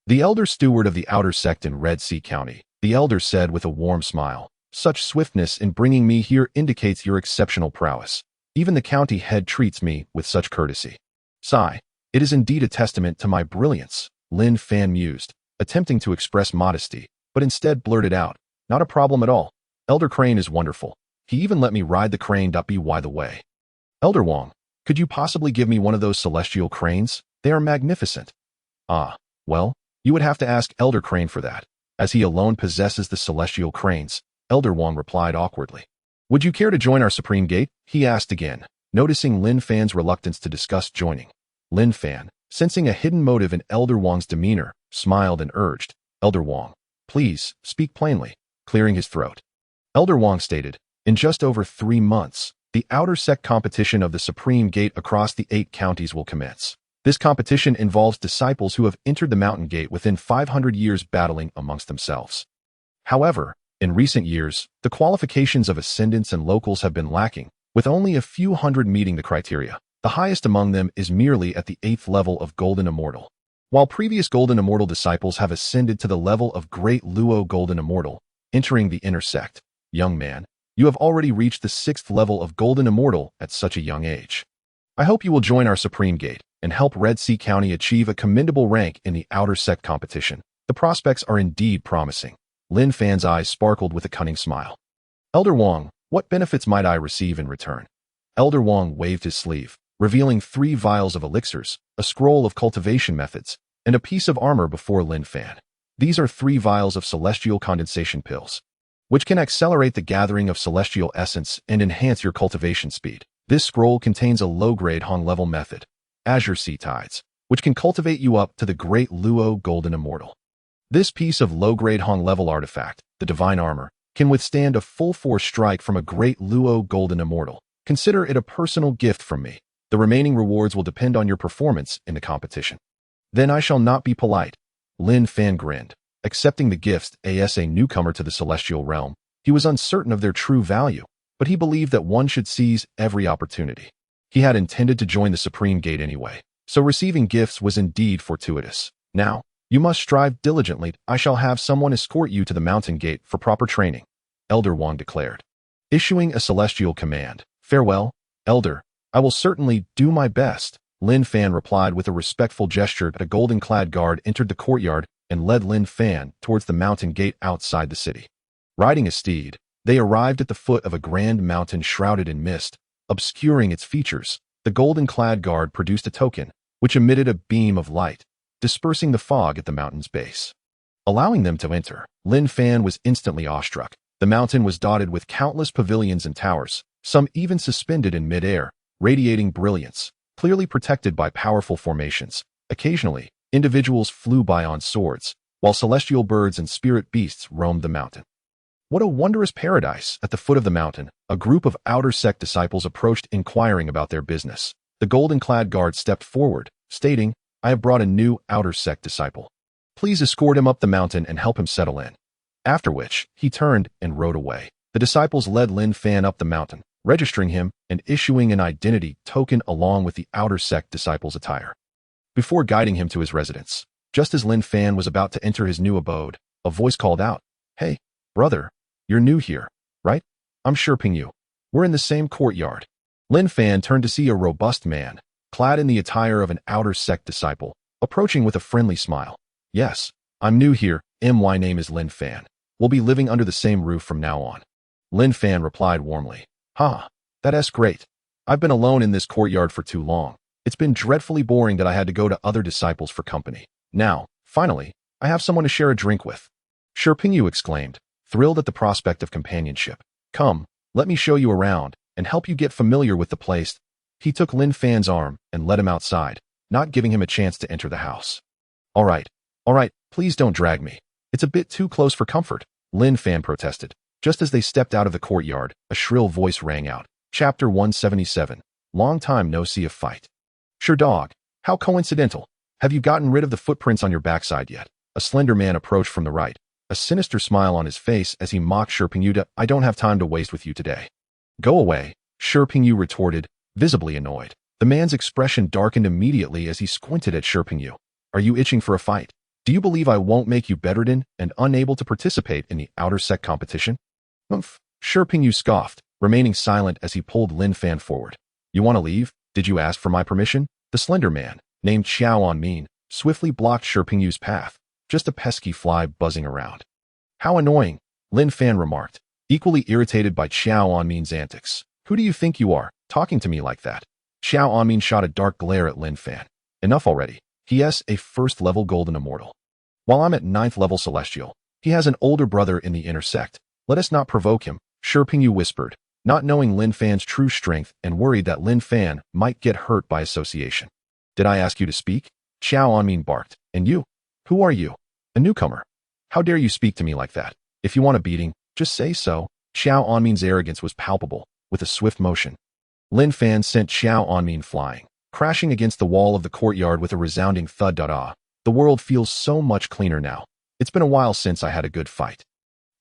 the elder steward of the outer sect in Red Sea County, the elder said with a warm smile. Such swiftness in bringing me here indicates your exceptional prowess. Even the county head treats me with such courtesy. Sigh, it is indeed a testament to my brilliance, Lin Fan mused, attempting to express modesty, but instead blurted out, not a problem at all. Elder Crane is wonderful. He even let me ride the crane. By the way, Elder Wang, could you possibly give me one of those celestial cranes? They are magnificent. Ah, well, you would have to ask Elder Crane for that, as he alone possesses the celestial cranes, Elder Wang replied awkwardly. Would you care to join our Supreme Gate? He asked again, noticing Lin Fan's reluctance to discuss joining. Lin Fan, sensing a hidden motive in Elder Wang's demeanor, smiled and urged, Elder Wang, please, speak plainly, clearing his throat. Elder Wang stated, in just over 3 months, the outer sect competition of the Supreme Gate across the 8 counties will commence. This competition involves disciples who have entered the Mountain Gate within 500 years battling amongst themselves. However, in recent years, the qualifications of ascendants and locals have been lacking, with only a few hundred meeting the criteria. The highest among them is merely at the 8th level of Golden Immortal. While previous Golden Immortal disciples have ascended to the level of Great Luo Golden Immortal, entering the inner sect, young man, you have already reached the 6th level of Golden Immortal at such a young age. I hope you will join our Supreme Gate and help Red Sea County achieve a commendable rank in the outer sect competition. The prospects are indeed promising. Lin Fan's eyes sparkled with a cunning smile. Elder Wang, what benefits might I receive in return? Elder Wang waved his sleeve, revealing 3 vials of elixirs, a scroll of cultivation methods, and a piece of armor before Lin Fan. These are 3 vials of celestial condensation pills, which can accelerate the gathering of celestial essence and enhance your cultivation speed. This scroll contains a low-grade Hong-level method, Azure Sea Tides, which can cultivate you up to the Great Luo Golden Immortal. This piece of low-grade Hong-level artifact, the Divine Armor, can withstand a full-force strike from a Great Luo Golden Immortal. Consider it a personal gift from me. The remaining rewards will depend on your performance in the competition. Then I shall not be polite. Lin Fan grinned, accepting the gifts as a newcomer to the celestial realm. He was uncertain of their true value, but he believed that one should seize every opportunity. He had intended to join the Supreme Gate anyway, so receiving gifts was indeed fortuitous. Now, you must strive diligently. I shall have someone escort you to the Mountain Gate for proper training, Elder Wang declared, issuing a celestial command. Farewell, Elder. I will certainly do my best, Lin Fan replied with a respectful gesture. A golden-clad guard entered the courtyard and led Lin Fan towards the Mountain Gate outside the city. Riding a steed, they arrived at the foot of a grand mountain shrouded in mist, obscuring its features. The golden-clad guard produced a token, which emitted a beam of light, dispersing the fog at the mountain's base. Allowing them to enter, Lin Fan was instantly awestruck. The mountain was dotted with countless pavilions and towers, some even suspended in mid-air, radiating brilliance, clearly protected by powerful formations. Occasionally, individuals flew by on swords, while celestial birds and spirit beasts roamed the mountain. What a wondrous paradise! At the foot of the mountain, a group of outer sect disciples approached inquiring about their business. The golden-clad guard stepped forward, stating, I have brought a new outer sect disciple. Please escort him up the mountain and help him settle in. After which, he turned and rode away. The disciples led Lin Fan up the mountain, registering him and issuing an identity token along with the outer sect disciple's attire. Before guiding him to his residence, just as Lin Fan was about to enter his new abode, a voice called out, "Hey, brother, you're new here, right? I'm Shirping you. We're in the same courtyard." Lin Fan turned to see a robust man, clad in the attire of an outer sect disciple, approaching with a friendly smile. "Yes, I'm new here. My name is Lin Fan. We'll be living under the same roof from now on." Lin Fan replied warmly, That's great. I've been alone in this courtyard for too long. It's been dreadfully boring that I had to go to other disciples for company. Now, finally, I have someone to share a drink with." Shirpingyu exclaimed, thrilled at the prospect of companionship. "Come, let me show you around and help you get familiar with the place." He took Lin Fan's arm and led him outside, not giving him a chance to enter the house. All right, please don't drag me. It's a bit too close for comfort," Lin Fan protested. Just as they stepped out of the courtyard, a shrill voice rang out. Chapter 177. Long time no see a fight. "Sure dog, how coincidental. Have you gotten rid of the footprints on your backside yet?" A slender man approached from the right, a sinister smile on his face as he mocked Shirpingyu. "I don't have time to waste with you today." "Go away," Shirpingyu retorted, visibly annoyed. The man's expression darkened immediately as he squinted at Shirpingyu. "Are you itching for a fight? Do you believe I won't make you bedridden and unable to participate in the outer sect competition?" "Umph," Shirpingyu scoffed, remaining silent as he pulled Lin Fan forward. "You want to leave? Did you ask for my permission?" The slender man, named Xiao Anmin, swiftly blocked Shirpingyu's path, just a pesky fly buzzing around. "How annoying," Lin Fan remarked, equally irritated by Xiao Anmin's antics. "Who do you think you are, talking to me like that?" Xiao Anmin shot a dark glare at Lin Fan. "Enough already. He is a first-level golden immortal, while I'm at 9th-level celestial. He has an older brother in the inner sect. Let us not provoke him," Shirpingyu whispered, not knowing Lin Fan's true strength and worried that Lin Fan might get hurt by association. "Did I ask you to speak?" Xiao Anmin barked. "And you? Who are you? A newcomer? How dare you speak to me like that? If you want a beating, just say so." Xiao Anmin's arrogance was palpable. With a swift motion, Lin Fan sent Xiao Anmin flying, crashing against the wall of the courtyard with a resounding thud. The world feels so much cleaner now. It's been a while since I had a good fight.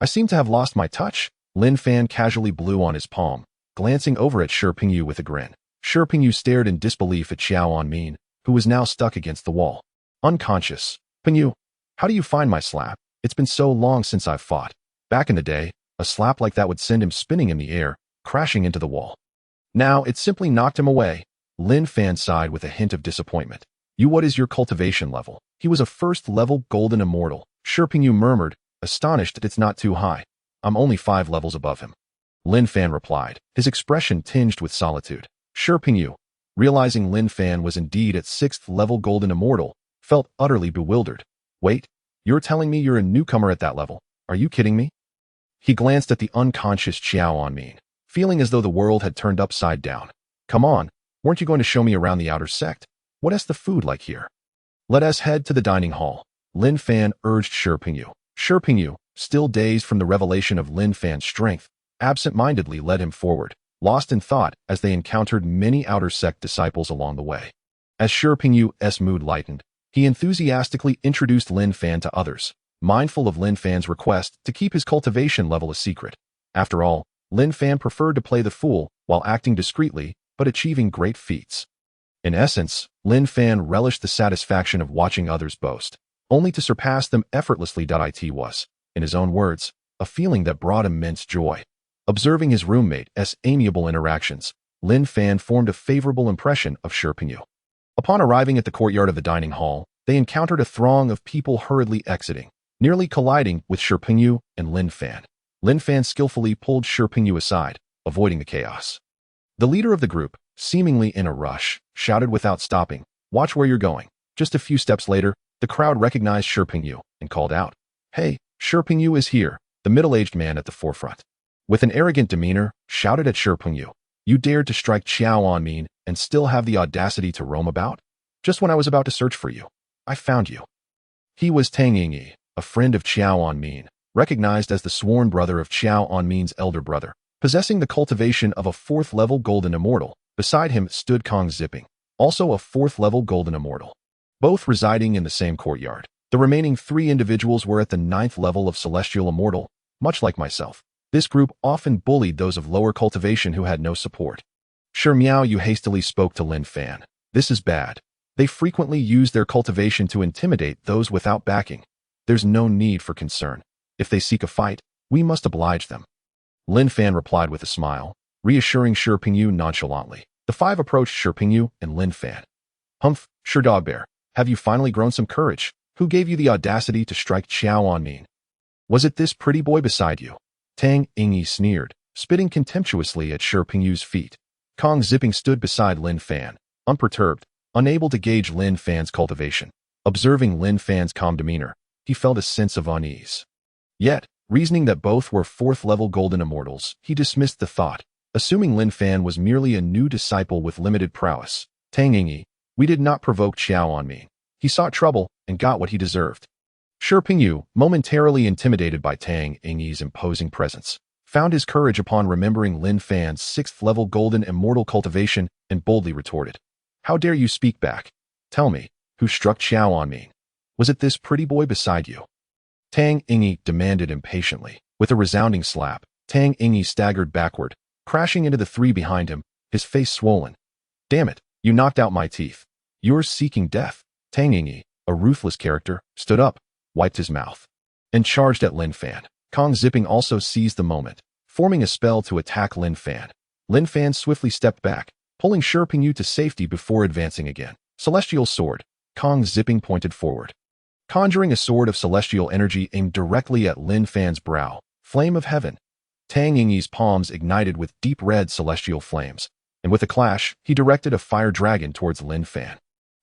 "I seem to have lost my touch." Lin Fan casually blew on his palm, glancing over at Shirpingyu with a grin. Shirpingyu stared in disbelief at Xiao Anmin, who was now stuck against the wall, unconscious. "Pingyu, how do you find my slap? It's been so long since I've fought." Back in the day, a slap like that would send him spinning in the air, crashing into the wall. Now it simply knocked him away. Lin Fan sighed with a hint of disappointment. What is your cultivation level?" "He was a first-level golden immortal," Shirpingyu murmured, astonished that it's not too high. "I'm only 5 levels above him," Lin Fan replied, his expression tinged with solitude. Shirpingyu, realizing Lin Fan was indeed at 6th-level golden immortal, felt utterly bewildered. "Wait, you're telling me you're a newcomer at that level? Are you kidding me?" He glanced at the unconscious Xiao Anmin, feeling as though the world had turned upside down. "Come on, weren't you going to show me around the outer sect? What is the food like here?" "Let us head to the dining hall," Lin Fan urged Shirpingyu. Shirpingyu, still dazed from the revelation of Lin Fan's strength, absent-mindedly led him forward, lost in thought as they encountered many outer sect disciples along the way. As Shirpingyu's mood lightened, he enthusiastically introduced Lin Fan to others, mindful of Lin Fan's request to keep his cultivation level a secret. After all, Lin Fan preferred to play the fool while acting discreetly but achieving great feats. In essence, Lin Fan relished the satisfaction of watching others boast, only to surpass them effortlessly. It was, in his own words, a feeling that brought immense joy. Observing his roommate's amiable interactions, Lin Fan formed a favorable impression of Shirpingyu. Upon arriving at the courtyard of the dining hall, they encountered a throng of people hurriedly exiting, nearly colliding with Shirpingyu and Lin Fan. Lin Fan skillfully pulled Shirpingyu aside, avoiding the chaos. The leader of the group, seemingly in a rush, shouted without stopping, "Watch where you're going." Just a few steps later, the crowd recognized Shirpingyu and called out, "Hey, Shirpingyu is here," the middle-aged man at the forefront. With an arrogant demeanor, shouted at Shirpingyu, "You dared to strike Xiao Anmin and still have the audacity to roam about? Just when I was about to search for you, I found you." He was Tang Yingyi, a friend of Xiao Anmin, recognized as the sworn brother of Xiao Anmin's elder brother, possessing the cultivation of a 4th-level golden immortal. Beside him stood Kong Zipping, also a 4th-level golden immortal, both residing in the same courtyard. The remaining 3 individuals were at the 9th level of celestial immortal, much like myself. This group often bullied those of lower cultivation who had no support. Sure, Miao, you hastily spoke to Lin Fan. This is bad. They frequently use their cultivation to intimidate those without backing. There's no need for concern. If they seek a fight, we must oblige them. Lin Fan replied with a smile, reassuring Shi Pingyu nonchalantly. The five approached Shi Pingyu and Lin Fan. Humph, Shi Dogbear, have you finally grown some courage? Who gave you the audacity to strike Qiao on me? Was it this pretty boy beside you? Tang Yingyi sneered, spitting contemptuously at Shi Pingyu's feet. Kong Zipping stood beside Lin Fan, unperturbed, unable to gauge Lin Fan's cultivation. Observing Lin Fan's calm demeanor, he felt a sense of unease. Yet, reasoning that both were fourth-level golden immortals, he dismissed the thought, assuming Lin Fan was merely a new disciple with limited prowess. Tang Yingyi, we did not provoke Qiao on me. He sought trouble and got what he deserved. Shi Pingyu, momentarily intimidated by Tang Yingyi's imposing presence, found his courage upon remembering Lin Fan's sixth-level golden immortal cultivation and boldly retorted. How dare you speak back? Tell me, who struck Qiao on me? Was it this pretty boy beside you? Tang Yingyi demanded impatiently. With a resounding slap, Tang Yingyi staggered backward, crashing into the three behind him, his face swollen. Damn it, you knocked out my teeth. You're seeking death. Tang Yingyi, a ruthless character, stood up, wiped his mouth, and charged at Lin Fan. Kong Zipping also seized the moment, forming a spell to attack Lin Fan. Lin Fan swiftly stepped back, pulling Shi Pingyu to safety before advancing again. Celestial Sword. Kong Zipping pointed forward, conjuring a sword of celestial energy aimed directly at Lin Fan's brow. Flame of Heaven. Tang Yingyi's palms ignited with deep red celestial flames, and with a clash, he directed a fire dragon towards Lin Fan.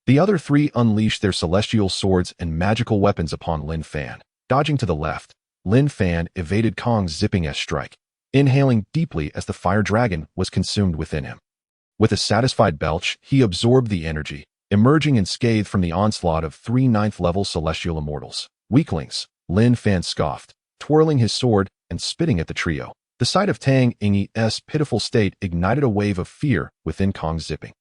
The other three unleashed their celestial swords and magical weapons upon Lin Fan. Dodging to the left, Lin Fan evaded Kong Zipping's strike, inhaling deeply as the fire dragon was consumed within him. With a satisfied belch, he absorbed the energy, emerging unscathed from the onslaught of three ninth-level celestial immortals. Weaklings, Lin Fan scoffed, twirling his sword and spitting at the trio. The sight of Tang Yingyi's pitiful state ignited a wave of fear within Kong Zipping,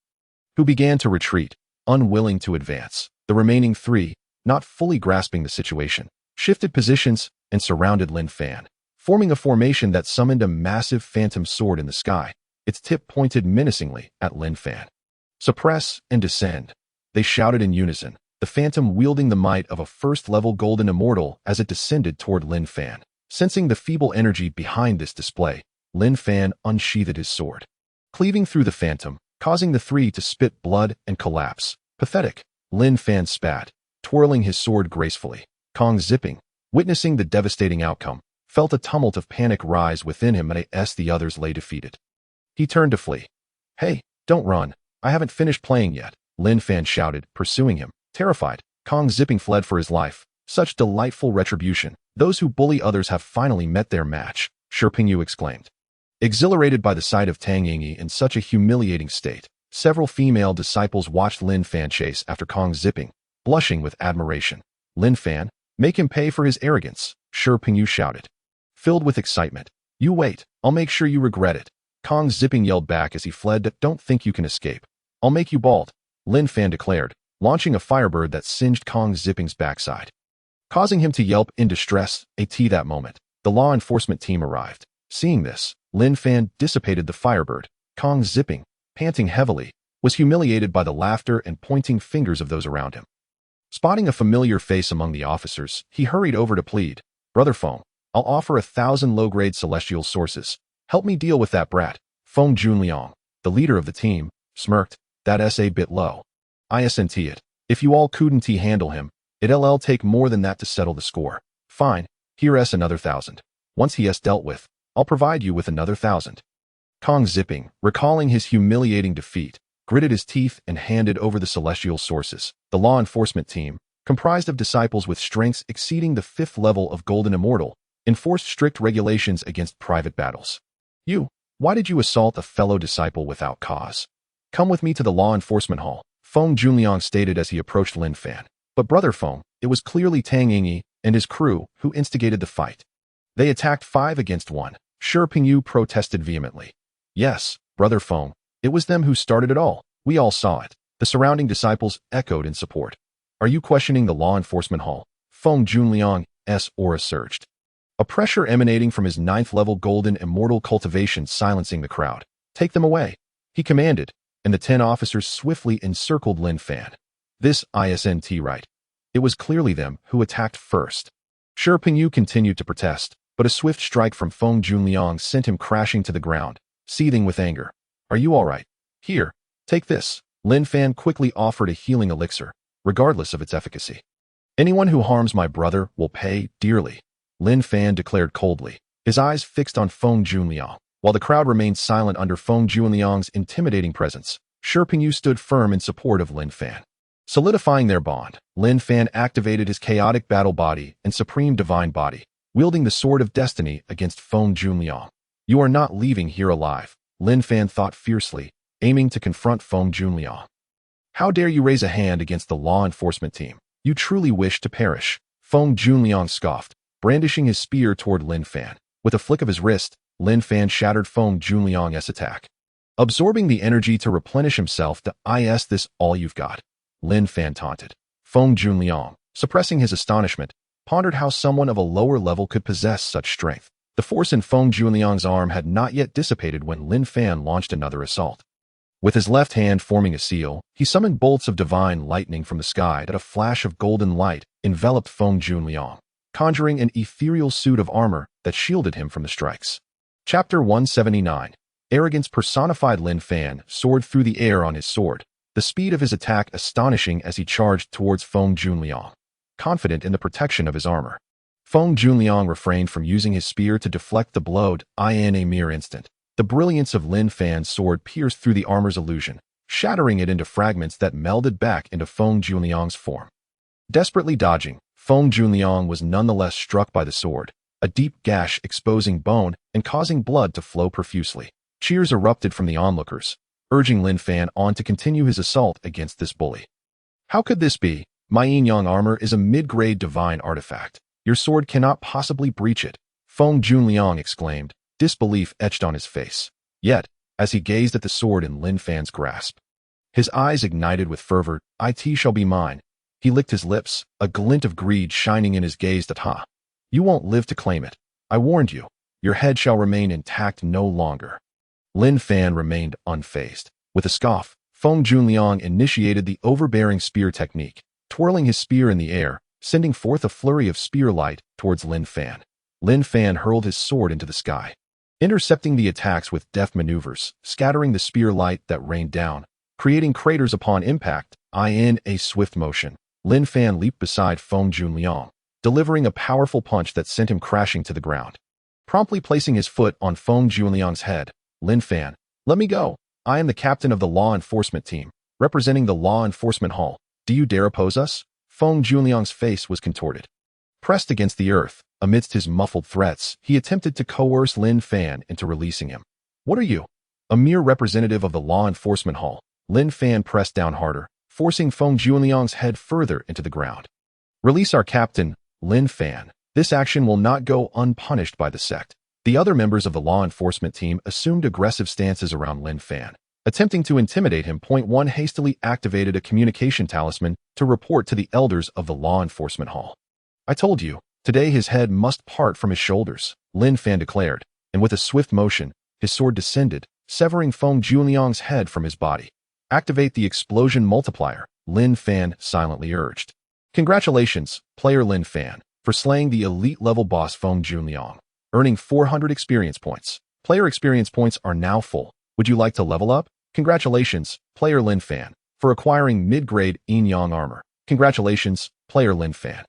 who began to retreat, unwilling to advance. The remaining three, not fully grasping the situation, shifted positions and surrounded Lin Fan, forming a formation that summoned a massive phantom sword in the sky, its tip pointed menacingly at Lin Fan. Suppress and descend, they shouted in unison, the phantom wielding the might of a first-level golden immortal as it descended toward Lin Fan. Sensing the feeble energy behind this display, Lin Fan unsheathed his sword, cleaving through the phantom, causing the three to spit blood and collapse. Pathetic, Lin Fan spat, twirling his sword gracefully. Kong Zipping, witnessing the devastating outcome, felt a tumult of panic rise within him as the others lay defeated. He turned to flee. Hey, don't run, I haven't finished playing yet, Lin Fan shouted, pursuing him. Terrified, Kong Zipping fled for his life. Such delightful retribution. Those who bully others have finally met their match, Shi Pingyu exclaimed. Exhilarated by the sight of Tang Yingyi in such a humiliating state, several female disciples watched Lin Fan chase after Kong Zipping, blushing with admiration. Lin Fan, make him pay for his arrogance, Shi Pingyu shouted. Filled with excitement, you wait, I'll make sure you regret it. Kong Zipping yelled back as he fled. Don't think you can escape. I'll make you bald, Lin Fan declared, launching a firebird that singed Kong Zipping's backside, causing him to yelp in distress. That moment, the law enforcement team arrived. Seeing this, Lin Fan dissipated the firebird. Kong Zipping, panting heavily, was humiliated by the laughter and pointing fingers of those around him. Spotting a familiar face among the officers, he hurried over to plead. Brother Feng, I'll offer 1,000 low-grade celestial sources. Help me deal with that brat. Feng Junliang, the leader of the team, smirked. That's a bit low. Isn't it? If you all couldn't handle him, it'll take more than that to settle the score. Fine, here's another 1,000. Once he's dealt with, I'll provide you with another 1,000. Kong Zipping, recalling his humiliating defeat, gritted his teeth and handed over the celestial sources. The law enforcement team, comprised of disciples with strengths exceeding the 5th level of Golden Immortal, enforced strict regulations against private battles. Why did you assault a fellow disciple without cause? Come with me to the law enforcement hall, Feng Junliang stated as he approached Lin Fan. But Brother Feng, it was clearly Tang Yingyi and his crew who instigated the fight. They attacked 5 against 1. Shi Pingyu protested vehemently. Yes, Brother Feng, it was them who started it all. We all saw it. The surrounding disciples echoed in support. Are you questioning the law enforcement hall? Feng Junliang's aura surged. a pressure emanating from his 9th-level golden immortal cultivation silencing the crowd. "Take them away," he commanded, and the 10 officers swiftly encircled Lin Fan. This isn't right. It was clearly them who attacked first. Shi Pingyu continued to protest, but a swift strike from Feng Junliang sent him crashing to the ground, seething with anger. "Are you all right? Here, take this." Lin Fan quickly offered a healing elixir, regardless of its efficacy. "Anyone who harms my brother will pay dearly," Lin Fan declared coldly, his eyes fixed on Feng Junliang. While the crowd remained silent under Feng Junliang's intimidating presence, Shi Pingyu stood firm in support of Lin Fan. Solidifying their bond, Lin Fan activated his chaotic battle body and supreme divine body, wielding the sword of destiny against Feng Junliang. "You are not leaving here alive," Lin Fan thought fiercely, aiming to confront Feng Junliang. "How dare you raise a hand against the law enforcement team? You truly wish to perish," Feng Junliang scoffed, brandishing his spear toward Lin Fan. With a flick of his wrist, Lin Fan shattered Feng Junliang's attack. Absorbing the energy to replenish himself, "Is this all you've got?" Lin Fan taunted. Feng Junliang, suppressing his astonishment, pondered how someone of a lower level could possess such strength. The force in Feng Junliang's arm had not yet dissipated when Lin Fan launched another assault. With his left hand forming a seal, he summoned bolts of divine lightning from the sky that a flash of golden light enveloped Feng Junliang, conjuring an ethereal suit of armor that shielded him from the strikes. Chapter 179. Arrogance personified. Lin Fan soared through the air on his sword, the speed of his attack astonishing as he charged towards Feng Junliang, confident in the protection of his armor. Feng Junliang refrained from using his spear to deflect the blow. In a mere instant, the brilliance of Lin Fan's sword pierced through the armor's illusion, shattering it into fragments that melded back into Feng Junliang's form. Desperately dodging, Feng Junliang was nonetheless struck by the sword, a deep gash exposing bone and causing blood to flow profusely. Cheers erupted from the onlookers, urging Lin Fan on to continue his assault against this bully. "How could this be? My yin-yang armor is a mid-grade divine artifact. Your sword cannot possibly breach it," Feng Junliang exclaimed, disbelief etched on his face. Yet, as he gazed at the sword in Lin Fan's grasp, his eyes ignited with fervor. "It shall be mine." He licked his lips, a glint of greed shining in his gaze. "Ha! You won't live to claim it. I warned you. Your head shall remain intact no longer." Lin Fan remained unfazed. With a scoff, Feng Junliang initiated the overbearing spear technique, twirling his spear in the air, sending forth a flurry of spear light towards Lin Fan. Lin Fan hurled his sword into the sky, intercepting the attacks with deft maneuvers, scattering the spear light that rained down, creating craters upon impact. In a swift motion, Lin Fan leaped beside Feng Junliang, delivering a powerful punch that sent him crashing to the ground. Promptly placing his foot on Feng Junliang's head, "Lin Fan, let me go. I am the captain of the law enforcement team, representing the law enforcement hall. Do you dare oppose us?" Feng Junliang's face was contorted. Pressed against the earth, amidst his muffled threats, he attempted to coerce Lin Fan into releasing him. "What are you? A mere representative of the law enforcement hall?" Lin Fan pressed down harder, forcing Feng Junliang's head further into the ground. "Release our captain, Lin Fan. This action will not go unpunished by the sect." The other members of the law enforcement team assumed aggressive stances around Lin Fan, attempting to intimidate him. One hastily activated a communication talisman to report to the elders of the law enforcement hall. "I told you, today his head must part from his shoulders," Lin Fan declared, and with a swift motion, his sword descended, severing Feng Junliang's head from his body. "Activate the explosion multiplier," Lin Fan silently urged. "Congratulations, player Lin Fan, for slaying the elite-level boss Feng Junliang, earning 400 experience points. Player experience points are now full. Would you like to level up? Congratulations, player Lin Fan, for acquiring mid-grade yin-yang armor. Congratulations, player Lin Fan,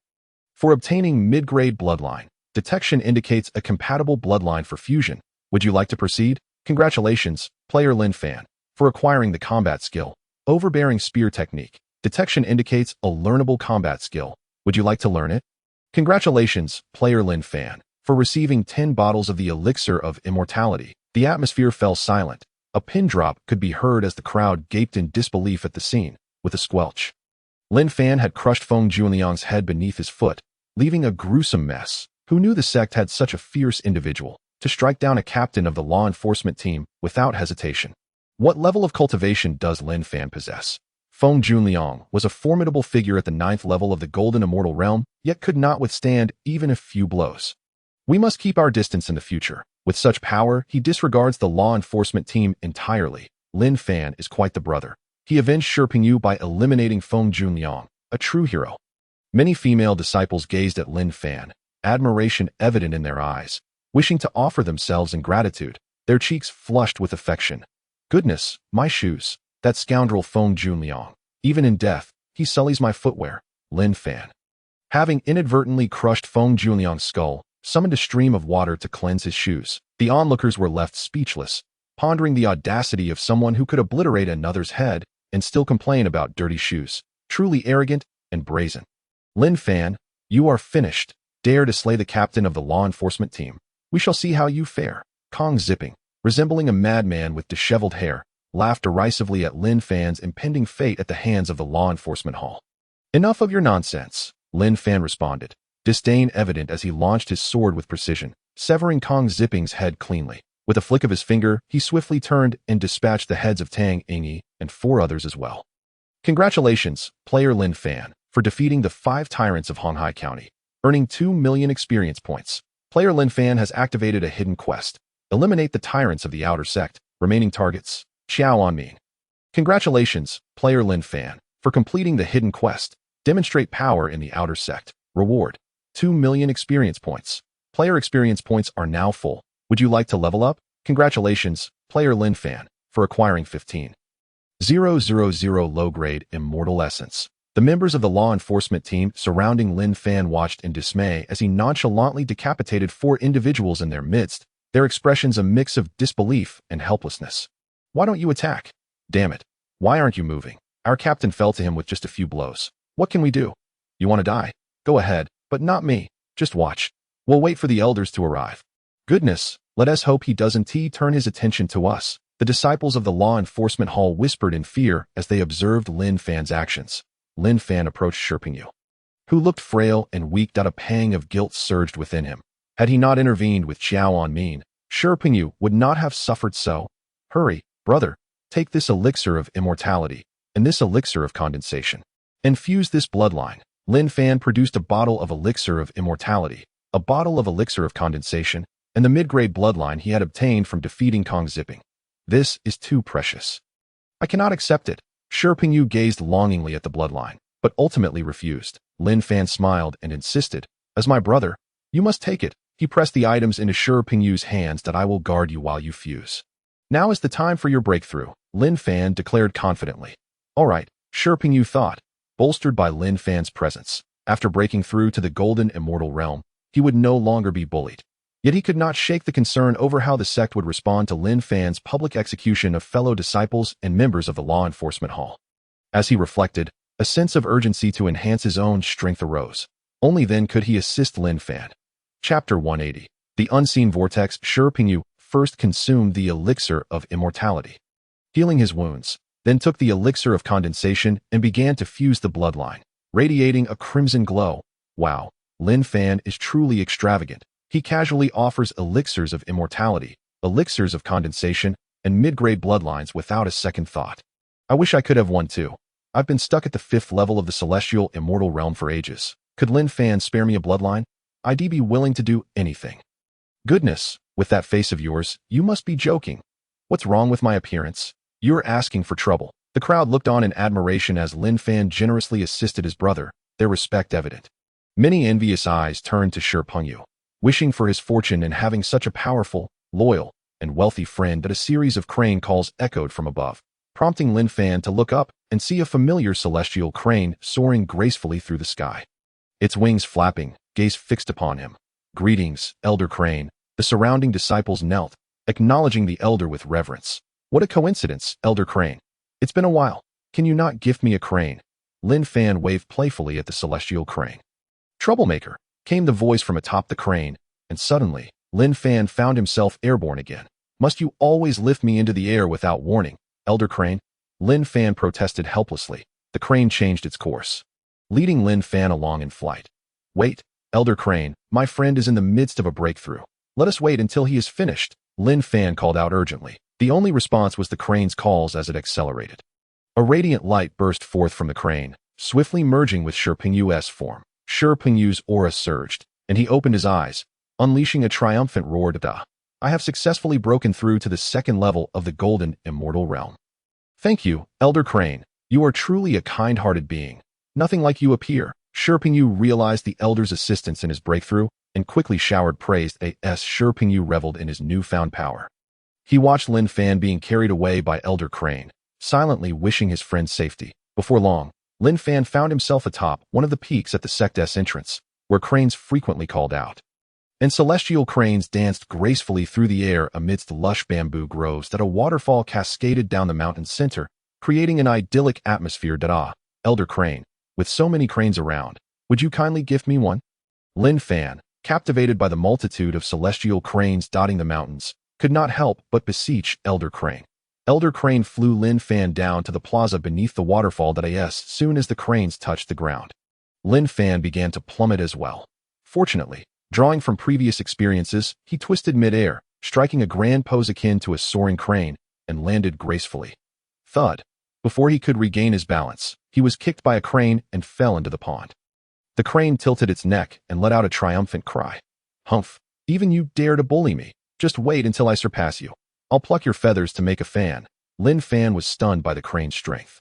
for obtaining mid-grade bloodline. Detection indicates a compatible bloodline for fusion. Would you like to proceed? Congratulations, player Lin Fan, for acquiring the combat skill, overbearing spear technique. Detection indicates a learnable combat skill. Would you like to learn it? Congratulations, player Lin Fan, for receiving 10 bottles of the elixir of immortality. The atmosphere fell silent. A pin drop could be heard as the crowd gaped in disbelief at the scene. With a squelch, Lin Fan had crushed Feng Junliang's head beneath his foot, leaving a gruesome mess. Who knew the sect had such a fierce individual to strike down a captain of the law enforcement team without hesitation? What level of cultivation does Lin Fan possess? Feng Junliang was a formidable figure at the 9th level of the Golden Immortal Realm, yet could not withstand even a few blows. We must keep our distance in the future. With such power, he disregards the law enforcement team entirely. Lin Fan is quite the brother. He avenged Shi Pingyu by eliminating Feng Junliang, a true hero. Many female disciples gazed at Lin Fan, admiration evident in their eyes, wishing to offer themselves in gratitude, their cheeks flushed with affection. Goodness, my shoes, that scoundrel Feng Junliang. Even in death, he sullies my footwear. Lin Fan, having inadvertently crushed Feng Junliang's skull, summoned a stream of water to cleanse his shoes. The onlookers were left speechless, pondering the audacity of someone who could obliterate another's head and still complain about dirty shoes. Truly arrogant and brazen. Lin Fan, you are finished. Dare to slay the captain of the law enforcement team. We shall see how you fare. Kong Zipping, resembling a madman with disheveled hair, laughed derisively at Lin Fan's impending fate at the hands of the law enforcement hall. Enough of your nonsense, Lin Fan responded, disdain evident as he launched his sword with precision, severing Kong Zipping's head cleanly. With a flick of his finger, he swiftly turned and dispatched the heads of Tang Yingyi and 4 others as well. Congratulations, player Lin Fan, for defeating the 5 tyrants of Honghai County, earning 2 million experience points. Player Lin Fan has activated a hidden quest. Eliminate the tyrants of the outer sect. Remaining targets, Xiao Anming. Congratulations, player Lin Fan, for completing the hidden quest. Demonstrate power in the outer sect. Reward, 2 million experience points. Player experience points are now full. Would you like to level up? Congratulations, player Lin Fan, for acquiring 15,000 low-grade immortal essence. The members of the law enforcement team surrounding Lin Fan watched in dismay as he nonchalantly decapitated 4 individuals in their midst, their expressions a mix of disbelief and helplessness. Why don't you attack? Damn it. Why aren't you moving? Our captain fell to him with just a few blows. What can we do? You want to die? Go ahead, but not me. Just watch. We'll wait for the elders to arrive. Goodness, let us hope he doesn't turn his attention to us. The disciples of the law enforcement hall whispered in fear as they observed Lin Fan's actions. Lin Fan approached Shi Pingyu, who looked frail and weak. A pang of guilt surged within him. Had he not intervened with Xiao Anming, Shi Pingyu would not have suffered so. Hurry, brother, take this elixir of immortality and this elixir of condensation. Infuse this bloodline. Lin Fan produced a bottle of elixir of immortality, a bottle of elixir of condensation, and the mid-grade bloodline he had obtained from defeating Kong Zipping. This is too precious. I cannot accept it. Shi Pingyu gazed longingly at the bloodline, but ultimately refused. Lin Fan smiled and insisted, as my brother, you must take it. He pressed the items into Shi Pingyu's hands. That I will guard you while you fuse. Now is the time for your breakthrough, Lin Fan declared confidently. All right, Shi Pingyu thought, bolstered by Lin Fan's presence. After breaking through to the golden immortal realm, he would no longer be bullied. Yet he could not shake the concern over how the sect would respond to Lin Fan's public execution of fellow disciples and members of the law enforcement hall. As he reflected, a sense of urgency to enhance his own strength arose. Only then could he assist Lin Fan. Chapter 180. The Unseen Vortex. Shi Pingyu first consumed the elixir of immortality, healing his wounds, then took the elixir of condensation and began to fuse the bloodline, radiating a crimson glow. Wow, Lin Fan is truly extravagant. He casually offers elixirs of immortality, elixirs of condensation, and mid-grade bloodlines without a second thought. I wish I could have one too. I've been stuck at the 5th level of the celestial immortal realm for ages. Could Lin Fan spare me a bloodline? I'd be willing to do anything. Goodness, with that face of yours, you must be joking. What's wrong with my appearance? You're asking for trouble. The crowd looked on in admiration as Lin Fan generously assisted his brother, their respect evident. Many envious eyes turned to Shi Pingyu, wishing for his fortune in having such a powerful, loyal, and wealthy friend. That a series of crane calls echoed from above, prompting Lin Fan to look up and see a familiar celestial crane soaring gracefully through the sky. Its wings flapping, gaze fixed upon him. Greetings, Elder Crane. The surrounding disciples knelt, acknowledging the elder with reverence. What a coincidence, Elder Crane. It's been a while. Can you not gift me a crane? Lin Fan waved playfully at the celestial crane. Troublemaker, came the voice from atop the crane, and suddenly, Lin Fan found himself airborne again. Must you always lift me into the air without warning, Elder Crane? Lin Fan protested helplessly. The crane changed its course, leading Lin Fan along in flight. Wait, Elder Crane, my friend is in the midst of a breakthrough. Let us wait until he is finished, Lin Fan called out urgently. The only response was the crane's calls as it accelerated. A radiant light burst forth from the crane, swiftly merging with Shi Pingyu's form. Shi Pingyu's aura surged, and he opened his eyes, unleashing a triumphant roar. I have successfully broken through to the second level of the golden immortal realm. Thank you, Elder Crane. You are truly a kind-hearted being. Nothing like you appear. Sherping realized the elder's assistance in his breakthrough and quickly showered praise as Sherping reveled in his newfound power. He watched Lin Fan being carried away by Elder Crane, silently wishing his friend's safety. Before long, Lin Fan found himself atop one of the peaks at the sect's entrance, where cranes frequently called out. And celestial cranes danced gracefully through the air amidst lush bamboo groves that a waterfall cascaded down the mountain's center, creating an idyllic atmosphere. Elder Crane, with so many cranes around, would you kindly gift me one? Lin Fan, captivated by the multitude of celestial cranes dotting the mountains, could not help but beseech Elder Crane. Elder Crane flew Lin Fan down to the plaza beneath the waterfall. As soon as the cranes touched the ground, Lin Fan began to plummet as well. Fortunately, drawing from previous experiences, he twisted mid-air, striking a grand pose akin to a soaring crane, and landed gracefully. Thud! Before he could regain his balance, he was kicked by a crane and fell into the pond. The crane tilted its neck and let out a triumphant cry. Humph! Even you dare to bully me. Just wait until I surpass you. I'll pluck your feathers to make a fan. Lin Fan was stunned by the crane's strength.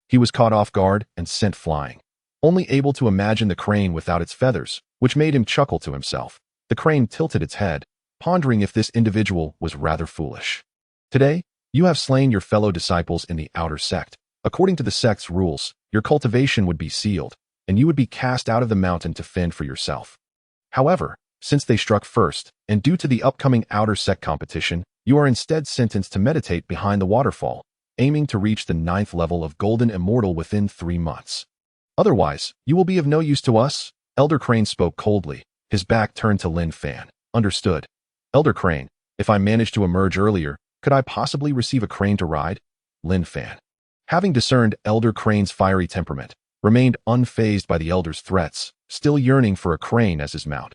He was caught off guard and sent flying. Only able to imagine the crane without its feathers, which made him chuckle to himself. The crane tilted its head, pondering if this individual was rather foolish. Today, you have slain your fellow disciples in the outer sect. According to the sect's rules, your cultivation would be sealed, and you would be cast out of the mountain to fend for yourself. However, since they struck first, and due to the upcoming outer sect competition, you are instead sentenced to meditate behind the waterfall, aiming to reach the 9th level of Golden Immortal within 3 months. Otherwise, you will be of no use to us. Elder Crane spoke coldly, his back turned to Lin Fan. Understood. Elder Crane, if I managed to emerge earlier, could I possibly receive a crane to ride? Lin Fan, having discerned Elder Crane's fiery temperament, remained unfazed by the elder's threats, still yearning for a crane as his mount.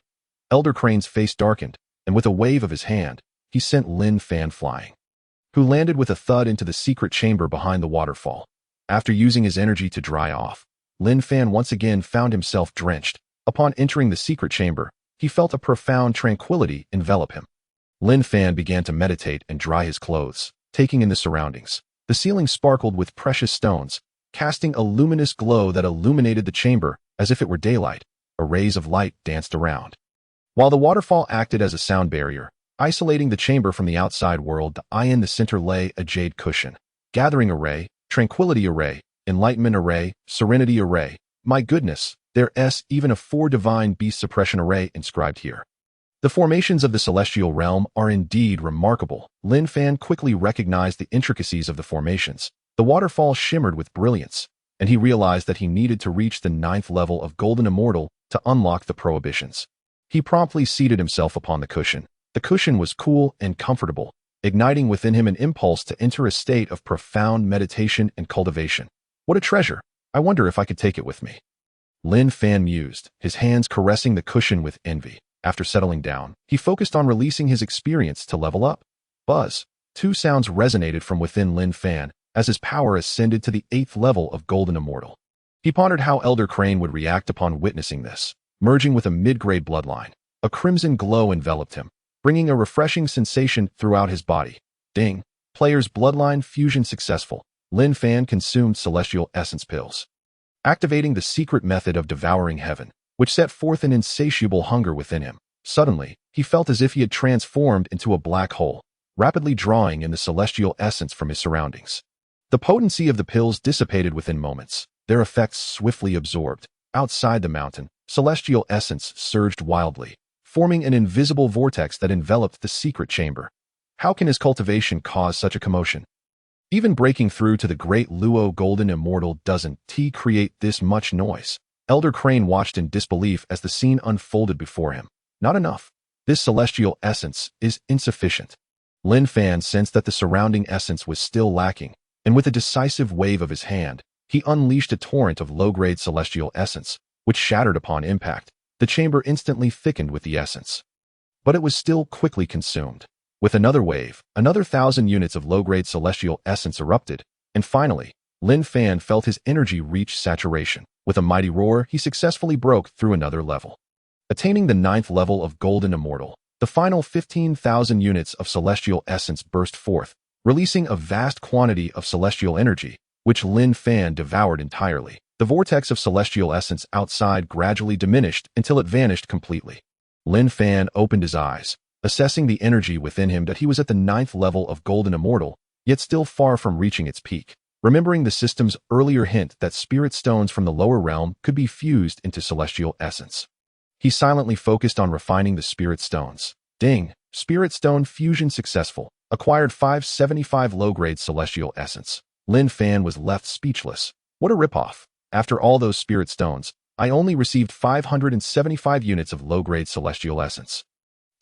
Elder Crane's face darkened, and with a wave of his hand, he sent Lin Fan flying, who landed with a thud into the secret chamber behind the waterfall. After using his energy to dry off, Lin Fan once again found himself drenched. Upon entering the secret chamber, he felt a profound tranquility envelop him. Lin Fan began to meditate and dry his clothes, taking in the surroundings. The ceiling sparkled with precious stones, casting a luminous glow that illuminated the chamber as if it were daylight. Rays of light danced around, while the waterfall acted as a sound barrier, isolating the chamber from the outside world. In the center lay a jade cushion. Gathering array, tranquility array, enlightenment array, serenity array. My goodness, there's even a 4 divine beast suppression array inscribed here. The formations of the celestial realm are indeed remarkable. Lin Fan quickly recognized the intricacies of the formations. The waterfall shimmered with brilliance, and he realized that he needed to reach the 9th level of Golden Immortal to unlock the prohibitions. He promptly seated himself upon the cushion. The cushion was cool and comfortable, igniting within him an impulse to enter a state of profound meditation and cultivation. What a treasure! I wonder if I could take it with me. Lin Fan mused, his hands caressing the cushion with envy. After settling down, he focused on releasing his experience to level up. Buzz! 2 sounds resonated from within Lin Fan as his power ascended to the 8th level of Golden Immortal. He pondered how Elder Crane would react upon witnessing this. Merging with a mid-grade bloodline, a crimson glow enveloped him, bringing a refreshing sensation throughout his body. Ding! Player's bloodline fusion successful. Lin Fan consumed celestial essence pills, activating the secret method of devouring heaven, which set forth an insatiable hunger within him. Suddenly, he felt as if he had transformed into a black hole, rapidly drawing in the celestial essence from his surroundings. The potency of the pills dissipated within moments, their effects swiftly absorbed. Outside the mountain, celestial essence surged wildly, forming an invisible vortex that enveloped the secret chamber. How can his cultivation cause such a commotion? Even breaking through to the great Luo Golden Immortal doesn't create this much noise. Elder Crane watched in disbelief as the scene unfolded before him. Not enough. This celestial essence is insufficient. Lin Fan sensed that the surrounding essence was still lacking, and with a decisive wave of his hand, he unleashed a torrent of low-grade celestial essence, which shattered upon impact. The chamber instantly thickened with the essence. But it was still quickly consumed. With another wave, another 1,000 units of low-grade celestial essence erupted, and finally, Lin Fan felt his energy reach saturation. With a mighty roar, he successfully broke through another level. Attaining the 9th level of Golden Immortal, the final 15,000 units of celestial essence burst forth, releasing a vast quantity of celestial energy, which Lin Fan devoured entirely. The vortex of celestial essence outside gradually diminished until it vanished completely. Lin Fan opened his eyes, assessing the energy within him that he was at the 9th level of Golden Immortal, yet still far from reaching its peak. Remembering the system's earlier hint that spirit stones from the lower realm could be fused into celestial essence, he silently focused on refining the spirit stones. Ding! Spirit stone fusion successful. Acquired 575 low-grade celestial essence. Lin Fan was left speechless. What a ripoff. After all those spirit stones, I only received 575 units of low-grade celestial essence.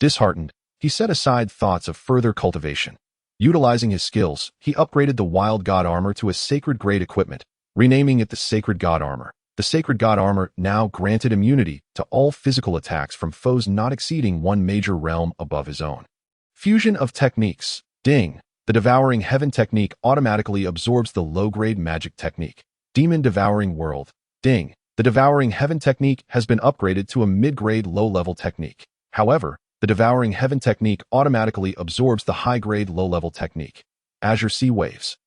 Disheartened, he set aside thoughts of further cultivation. Utilizing his skills, he upgraded the Wild God Armor to a Sacred Grade equipment, renaming it the Sacred God Armor. The Sacred God Armor now granted immunity to all physical attacks from foes not exceeding one major realm above his own. Fusion of techniques. Ding! The Devouring Heaven technique automatically absorbs the low-grade magic technique. Demon Devouring World. Ding! The Devouring Heaven technique has been upgraded to a mid-grade low-level technique. However, the Devouring Heaven technique automatically absorbs the high-grade low-level technique. Azure Sea Waves.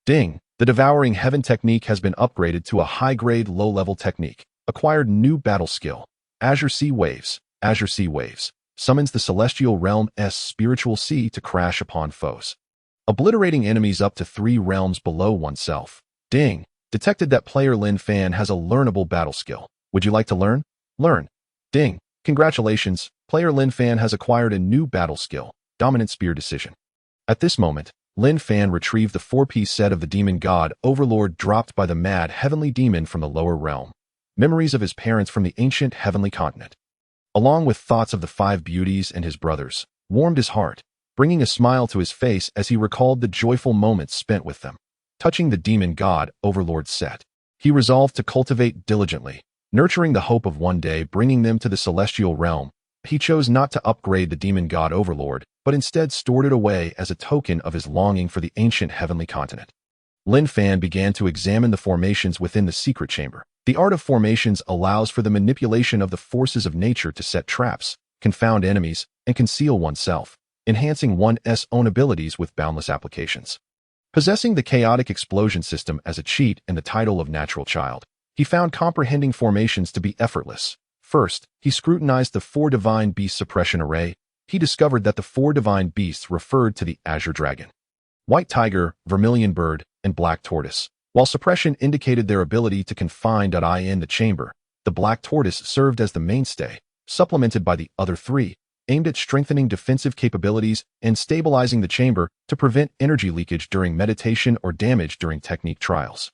Ding! The Devouring Heaven technique has been upgraded to a high-grade low-level technique. Acquired new battle skill. Azure Sea Waves. Azure Sea Waves summons the celestial realm's spiritual sea to crash upon foes, obliterating enemies up to 3 realms below oneself. Ding! Detected that player Lin Fan has a learnable battle skill. Would you like to learn? Learn. Ding! Congratulations, player Lin Fan has acquired a new battle skill, Dominant Spear Decision. At this moment, Lin Fan retrieved the 4-piece set of the Demon God Overlord dropped by the mad heavenly demon from the lower realm, memories of his parents from the ancient heavenly continent, along with thoughts of the 5 beauties and his brothers, warmed his heart, bringing a smile to his face as he recalled the joyful moments spent with them. Touching the Demon God Overlord set, he resolved to cultivate diligently, nurturing the hope of one day bringing them to the celestial realm. He chose not to upgrade the Demon God Overlord, but instead stored it away as a token of his longing for the ancient heavenly continent. Lin Fan began to examine the formations within the secret chamber. The art of formations allows for the manipulation of the forces of nature to set traps, confound enemies, and conceal oneself, enhancing one's own abilities with boundless applications. Possessing the chaotic explosion system as a cheat and the title of natural child, he found comprehending formations to be effortless. First, he scrutinized the 4 divine beast suppression array. He discovered that the 4 divine beasts referred to the Azure Dragon, White Tiger, Vermilion Bird, and Black Tortoise. While suppression indicated their ability to confine in the chamber, the Black Tortoise served as the mainstay, supplemented by the other 3, aimed at strengthening defensive capabilities and stabilizing the chamber to prevent energy leakage during meditation or damage during technique trials.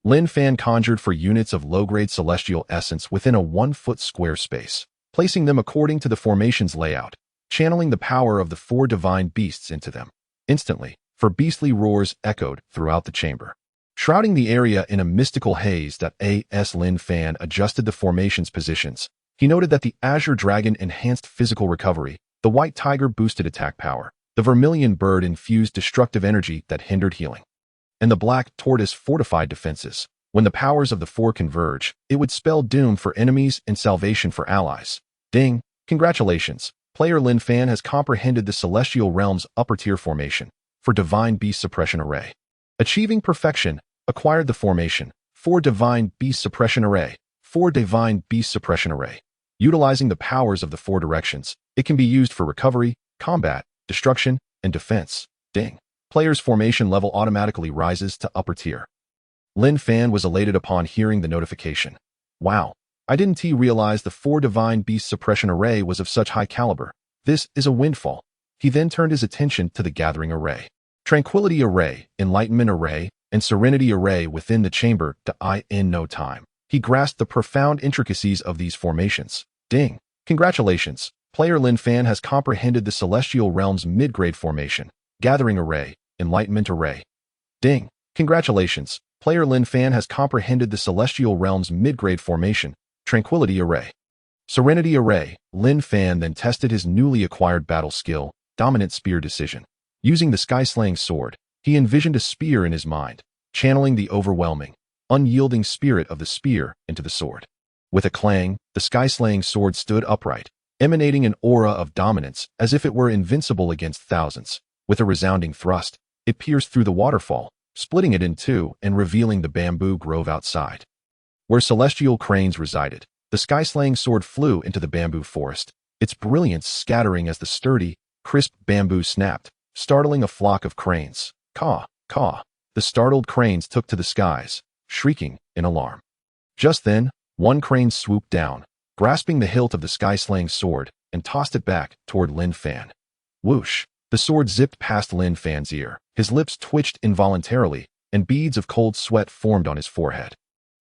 Lin Fan conjured for units of low-grade celestial essence within a 1-foot square space, placing them according to the formation's layout, channeling the power of the 4 divine beasts into them. Instantly, for beastly roars echoed throughout the chamber, shrouding the area in a mystical haze. As Lin Fan adjusted the formation's positions, he noted that the Azure Dragon enhanced physical recovery, the White Tiger boosted attack power, the Vermilion Bird infused destructive energy that hindered healing, and the Black Tortoise fortified defenses. When the powers of the 4 converge, it would spell doom for enemies and salvation for allies. Ding! Congratulations! Player Lin Fan has comprehended the Celestial Realm's upper-tier formation for Divine Beast Suppression Array. Achieving perfection, acquired the formation 4 Divine Beast Suppression Array. 4 Divine Beast Suppression Array. Utilizing the powers of the 4 directions, it can be used for recovery, combat, destruction, and defense. Ding! Player's formation level automatically rises to upper tier. Lin Fan was elated upon hearing the notification. Wow! I didn't realize the 4 Divine Beast Suppression Array was of such high caliber. This is a windfall. He then turned his attention to the Gathering Array, Tranquility Array, Enlightenment Array, and Serenity Array within the chamber. In no time, he grasped the profound intricacies of these formations. Ding! Congratulations! Player Lin Fan has comprehended the Celestial Realm's mid-grade formation, Gathering Array, Enlightenment Array. Ding! Congratulations! Player Lin Fan has comprehended the Celestial Realm's mid-grade formation, Tranquility Array. Serenity Array. Lin Fan then tested his newly acquired battle skill, Dominant Spear Decision. Using the Sky-Slaying Sword, he envisioned a spear in his mind, channeling the overwhelming, unyielding spirit of the spear into the sword. With a clang, the sky-slaying sword stood upright, emanating an aura of dominance as if it were invincible against thousands. With a resounding thrust, it pierced through the waterfall, splitting it in two and revealing the bamboo grove outside. Where celestial cranes resided, the sky-slaying sword flew into the bamboo forest, its brilliance scattering as the sturdy, crisp bamboo snapped, startling a flock of cranes. Caw, caw. The startled cranes took to the skies, shrieking in alarm. Just then, one crane swooped down, grasping the hilt of the sky-slaying sword, and tossed it back toward Lin Fan. Whoosh! The sword zipped past Lin Fan's ear. His lips twitched involuntarily, and beads of cold sweat formed on his forehead.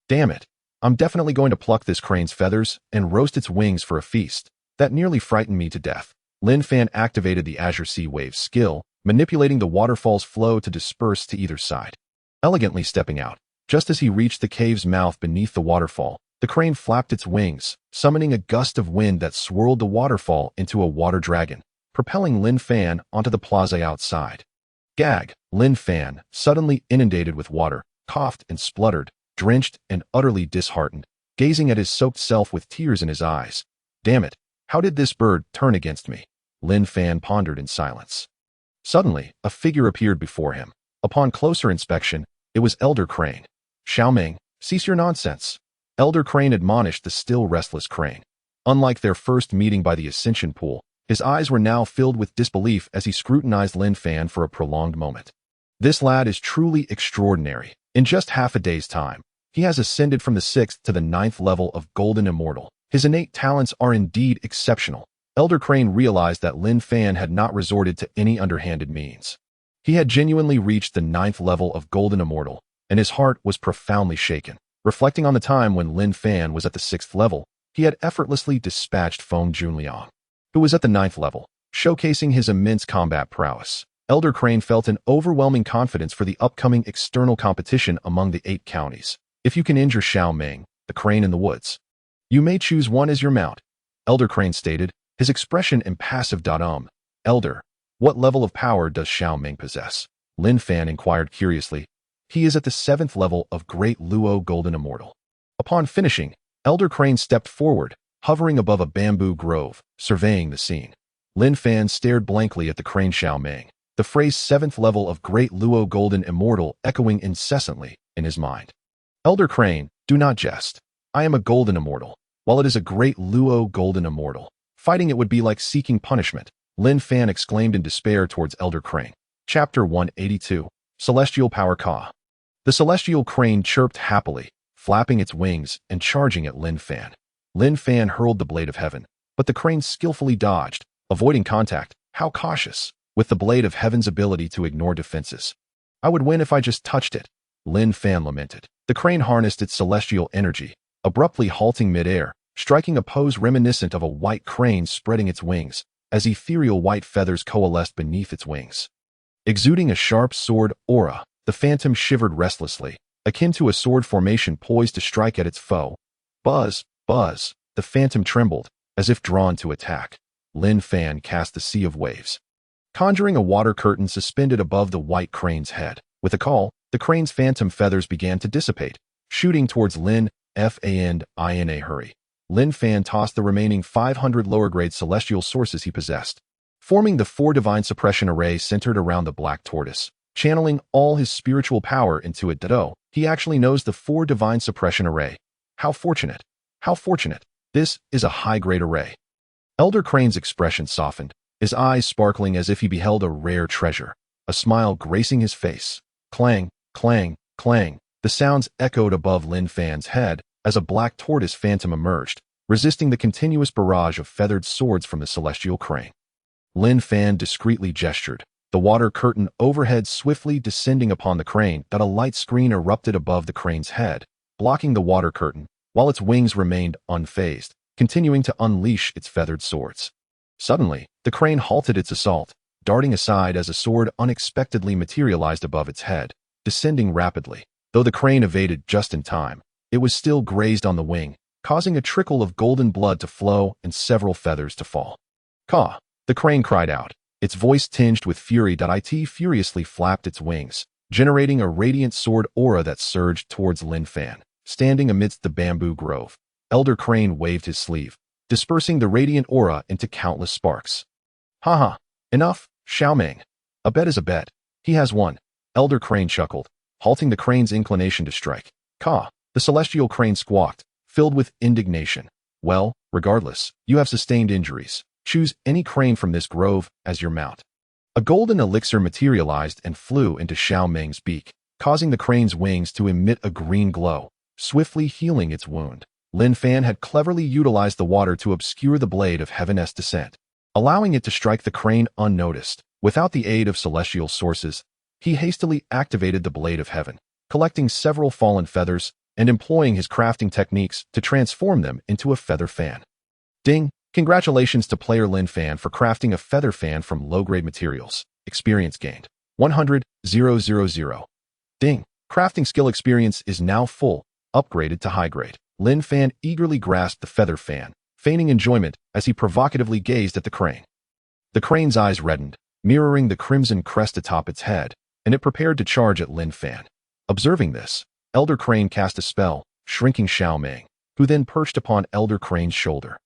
Damn it! I'm definitely going to pluck this crane's feathers and roast its wings for a feast. That nearly frightened me to death. Lin Fan activated the Azure Sea Wave skill, manipulating the waterfall's flow to disperse to either side. Elegantly stepping out, just as he reached the cave's mouth beneath the waterfall, the crane flapped its wings, summoning a gust of wind that swirled the waterfall into a water dragon, propelling Lin Fan onto the plaza outside. Gag! Lin Fan, suddenly inundated with water, coughed and spluttered, drenched and utterly disheartened, gazing at his soaked self with tears in his eyes. Damn it! How did this bird turn against me? Lin Fan pondered in silence. Suddenly, a figure appeared before him. Upon closer inspection, it was Elder Crane. Xiaoming, cease your nonsense. Elder Crane admonished the still restless crane. Unlike their first meeting by the Ascension Pool, his eyes were now filled with disbelief as he scrutinized Lin Fan for a prolonged moment. This lad is truly extraordinary. In just half a day's time, he has ascended from the 6th to the 9th level of Golden Immortal. His innate talents are indeed exceptional. Elder Crane realized that Lin Fan had not resorted to any underhanded means. He had genuinely reached the 9th level of Golden Immortal, and his heart was profoundly shaken. Reflecting on the time when Lin Fan was at the 6th level, he had effortlessly dispatched Feng Junliang, who was at the 9th level, showcasing his immense combat prowess. Elder Crane felt an overwhelming confidence for the upcoming external competition among the 8 counties. If you can injure Xiaoming, the crane in the woods, you may choose one as your mount, Elder Crane stated, his expression impassive. Elder, what level of power does Xiaoming possess? Lin Fan inquired curiously. He is at the 7th level of Great Luo Golden Immortal. Upon finishing, Elder Crane stepped forward, hovering above a bamboo grove, surveying the scene. Lin Fan stared blankly at the crane Xiaoming, the phrase 7th level of Great Luo Golden Immortal echoing incessantly in his mind. Elder Crane, do not jest. I am a Golden Immortal, while it is a Great Luo Golden Immortal. Fighting it would be like seeking punishment, Lin Fan exclaimed in despair towards Elder Crane. Chapter 182, Celestial Power Ka. The celestial crane chirped happily, flapping its wings and charging at Lin Fan. Lin Fan hurled the blade of heaven, but the crane skillfully dodged, avoiding contact. How cautious! With the blade of heaven's ability to ignore defenses. I would win if I just touched it, Lin Fan lamented. The crane harnessed its celestial energy, abruptly halting midair, striking a pose reminiscent of a white crane spreading its wings, as ethereal white feathers coalesced beneath its wings. Exuding a sharp sword aura, the phantom shivered restlessly, akin to a sword formation poised to strike at its foe. Buzz, buzz, the phantom trembled, as if drawn to attack. Lin Fan cast the sea of waves, conjuring a water curtain suspended above the white crane's head. With a call, the crane's phantom feathers began to dissipate, shooting towards Lin Fan in a hurry. Lin Fan tossed the remaining 500 lower-grade celestial sources he possessed, forming the 4 divine suppression array centered around the black tortoise. Channeling all his spiritual power into it. He actually knows the 4 divine suppression array. How fortunate! How fortunate! This is a high-grade array. Elder Crane's expression softened, his eyes sparkling as if he beheld a rare treasure, a smile gracing his face. Clang, clang, clang. The sounds echoed above Lin Fan's head as a black tortoise phantom emerged, resisting the continuous barrage of feathered swords from the celestial crane. Lin Fan discreetly gestured, the water curtain overhead swiftly descending upon the crane. A light screen erupted above the crane's head, blocking the water curtain, while its wings remained unfazed, continuing to unleash its feathered swords. Suddenly, the crane halted its assault, darting aside as a sword unexpectedly materialized above its head, descending rapidly. Though the crane evaded just in time, it was still grazed on the wing, causing a trickle of golden blood to flow and several feathers to fall. Caw! The crane cried out, its voice tinged with fury. It furiously flapped its wings, generating a radiant sword aura that surged towards Lin Fan, standing amidst the bamboo grove. Elder Crane waved his sleeve, dispersing the radiant aura into countless sparks. Haha, enough, Xiaoming. A bet is a bet. He has won. Elder Crane chuckled, halting the crane's inclination to strike. Ka, the celestial crane squawked, filled with indignation. Well, regardless, you have sustained injuries. Choose any crane from this grove as your mount. A golden elixir materialized and flew into Xiaoming's beak, causing the crane's wings to emit a green glow, swiftly healing its wound. Lin Fan had cleverly utilized the water to obscure the blade of Heaven's descent, allowing it to strike the crane unnoticed. Without the aid of celestial sources, he hastily activated the blade of heaven, collecting several fallen feathers and employing his crafting techniques to transform them into a feather fan. Ding! Congratulations to player Lin Fan for crafting a feather fan from low-grade materials. Experience gained. 100,000. Ding! Crafting skill experience is now full, upgraded to high grade. Lin Fan eagerly grasped the feather fan, feigning enjoyment as he provocatively gazed at the crane. The crane's eyes reddened, mirroring the crimson crest atop its head, and it prepared to charge at Lin Fan. Observing this, Elder Crane cast a spell, shrinking Xiaoming, who then perched upon Elder Crane's shoulder.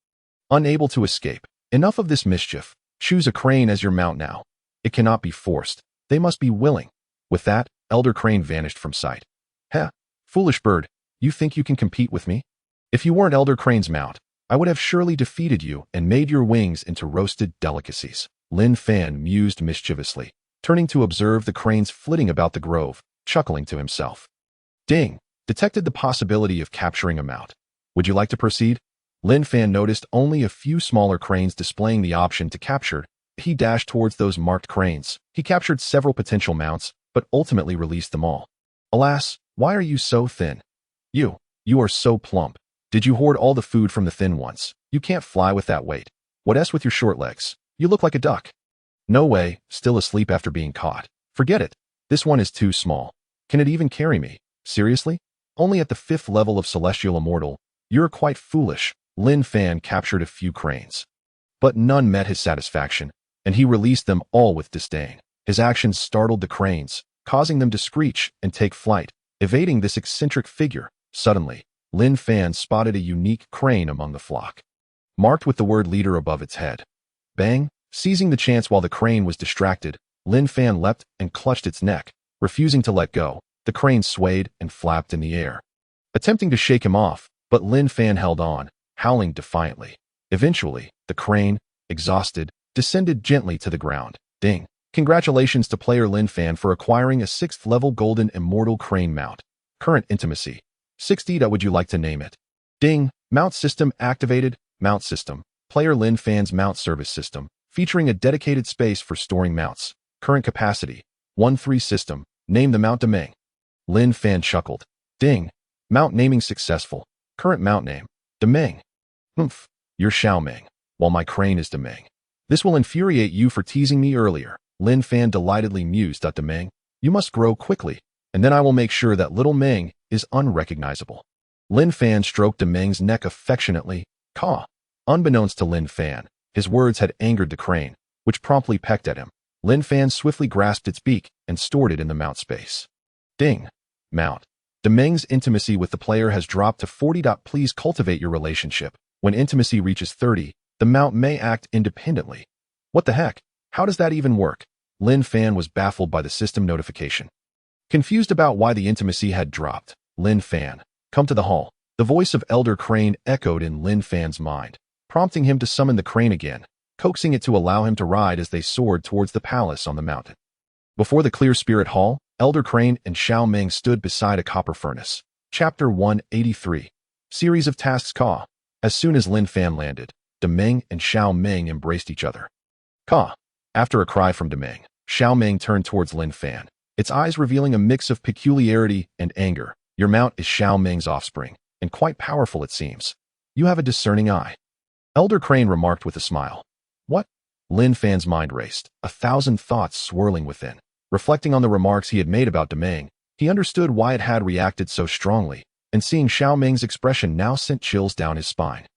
Unable to escape. Enough of this mischief. Choose a crane as your mount now. It cannot be forced. They must be willing. With that, Elder Crane vanished from sight. Heh, foolish bird, you think you can compete with me? If you weren't Elder Crane's mount, I would have surely defeated you and made your wings into roasted delicacies. Lin Fan mused mischievously, turning to observe the cranes flitting about the grove, chuckling to himself. Ding! Detected the possibility of capturing a mount. Would you like to proceed? Lin Fan noticed only a few smaller cranes displaying the option to capture. He dashed towards those marked cranes. He captured several potential mounts, but ultimately released them all. Alas, why are you so thin? You are so plump. Did you hoard all the food from the thin ones? You can't fly with that weight. What with your short legs? You look like a duck. No way, still asleep after being caught. Forget it. This one is too small. Can it even carry me? Seriously? Only at the 5th level of Celestial Immortal. You're quite foolish. Lin Fan captured a few cranes, but none met his satisfaction, and he released them all with disdain. His actions startled the cranes, causing them to screech and take flight, evading this eccentric figure. Suddenly, Lin Fan spotted a unique crane among the flock, marked with the word leader above its head. Bang! Seizing the chance while the crane was distracted, Lin Fan leapt and clutched its neck, refusing to let go. The crane swayed and flapped in the air, attempting to shake him off, but Lin Fan held on, howling defiantly. Eventually, the crane, exhausted, descended gently to the ground. Ding! Congratulations to player Lin Fan for acquiring a 6th level golden immortal crane mount. Current intimacy. 60. Would you like to name it? Ding! Mount system activated. Mount system. Player Lin Fan's mount service system, featuring a dedicated space for storing mounts. Current capacity. 13 system. Name the mount Demeng. Lin Fan chuckled. Ding! Mount naming successful. Current mount name. Demeng. Humph. You're Xiaoming, while my crane is Demeng. This will infuriate you for teasing me earlier. Lin Fan delightedly mused. Demeng, you must grow quickly, and then I will make sure that little Meng is unrecognizable. Lin Fan stroked Demeng's neck affectionately. Caw. Unbeknownst to Lin Fan, his words had angered the crane, which promptly pecked at him. Lin Fan swiftly grasped its beak and stored it in the mount space. Ding! Mount. Demeng's intimacy with the player has dropped to 40. Please cultivate your relationship. When intimacy reaches 30, the mount may act independently. What the heck? How does that even work? Lin Fan was baffled by the system notification. Confused about why the intimacy had dropped, Lin Fan, come to the hall. The voice of Elder Crane echoed in Lin Fan's mind, prompting him to summon the crane again, coaxing it to allow him to ride as they soared towards the palace on the mountain. Before the Clear Spirit Hall, Elder Crane and Xiaoming stood beside a copper furnace. Chapter 183. Series of Tasks Ka. As soon as Lin Fan landed, Demeng and Xiaoming embraced each other. Ka. After a cry from Demeng, Xiaoming turned towards Lin Fan, its eyes revealing a mix of peculiarity and anger. Your mount is Xiaoming's offspring, and quite powerful it seems. You have a discerning eye. Elder Crane remarked with a smile. What? Lin Fan's mind raced, 1,000 thoughts swirling within. Reflecting on the remarks he had made about Demeng, he understood why it had reacted so strongly, and seeing Xiaoming's expression now sent chills down his spine.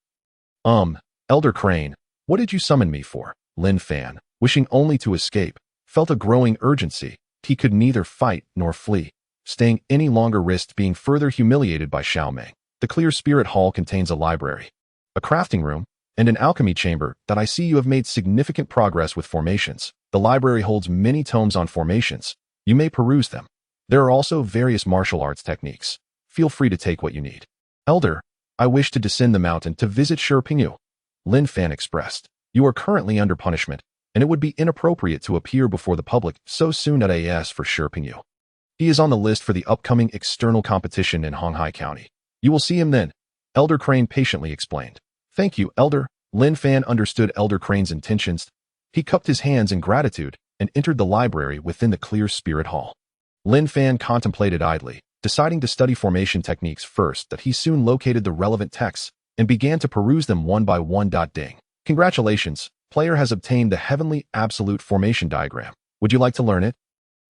Elder Crane, what did you summon me for? Lin Fan, wishing only to escape, felt a growing urgency. He could neither fight nor flee. Staying any longer risked being further humiliated by Xiaoming. The Clear Spirit Hall contains a library, a crafting room, and an alchemy chamber that I see you have made significant progress with formations. The library holds many tomes on formations. You may peruse them. There are also various martial arts techniques. Feel free to take what you need. Elder, I wish to descend the mountain to visit Shipingyu. Lin Fan expressed. You are currently under punishment, and it would be inappropriate to appear before the public so soon at AS for Shipingyu. He is on the list for the upcoming external competition in Honghai County. You will see him then, Elder Crane patiently explained. Thank you, Elder. Lin Fan understood Elder Crane's intentions. He cupped his hands in gratitude and entered the library within the Clear Spirit Hall. Lin Fan contemplated idly, deciding to study formation techniques first, that he soon located the relevant texts and began to peruse them one by one. Ding. Congratulations, player has obtained the Heavenly Absolute Formation Diagram. Would you like to learn it?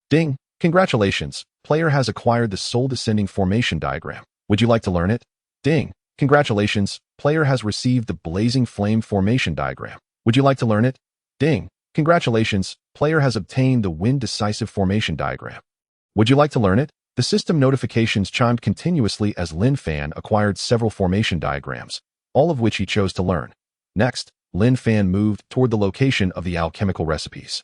Ding. Congratulations, player has acquired the Soul Descending Formation Diagram. Would you like to learn it? Ding. Congratulations, player has received the Blazing Flame Formation Diagram. Would you like to learn it? Ding. Congratulations, player has obtained the Wind Decisive Formation Diagram. Would you like to learn it? The system notifications chimed continuously as Lin Fan acquired several formation diagrams, all of which he chose to learn. Next, Lin Fan moved toward the location of the alchemical recipes.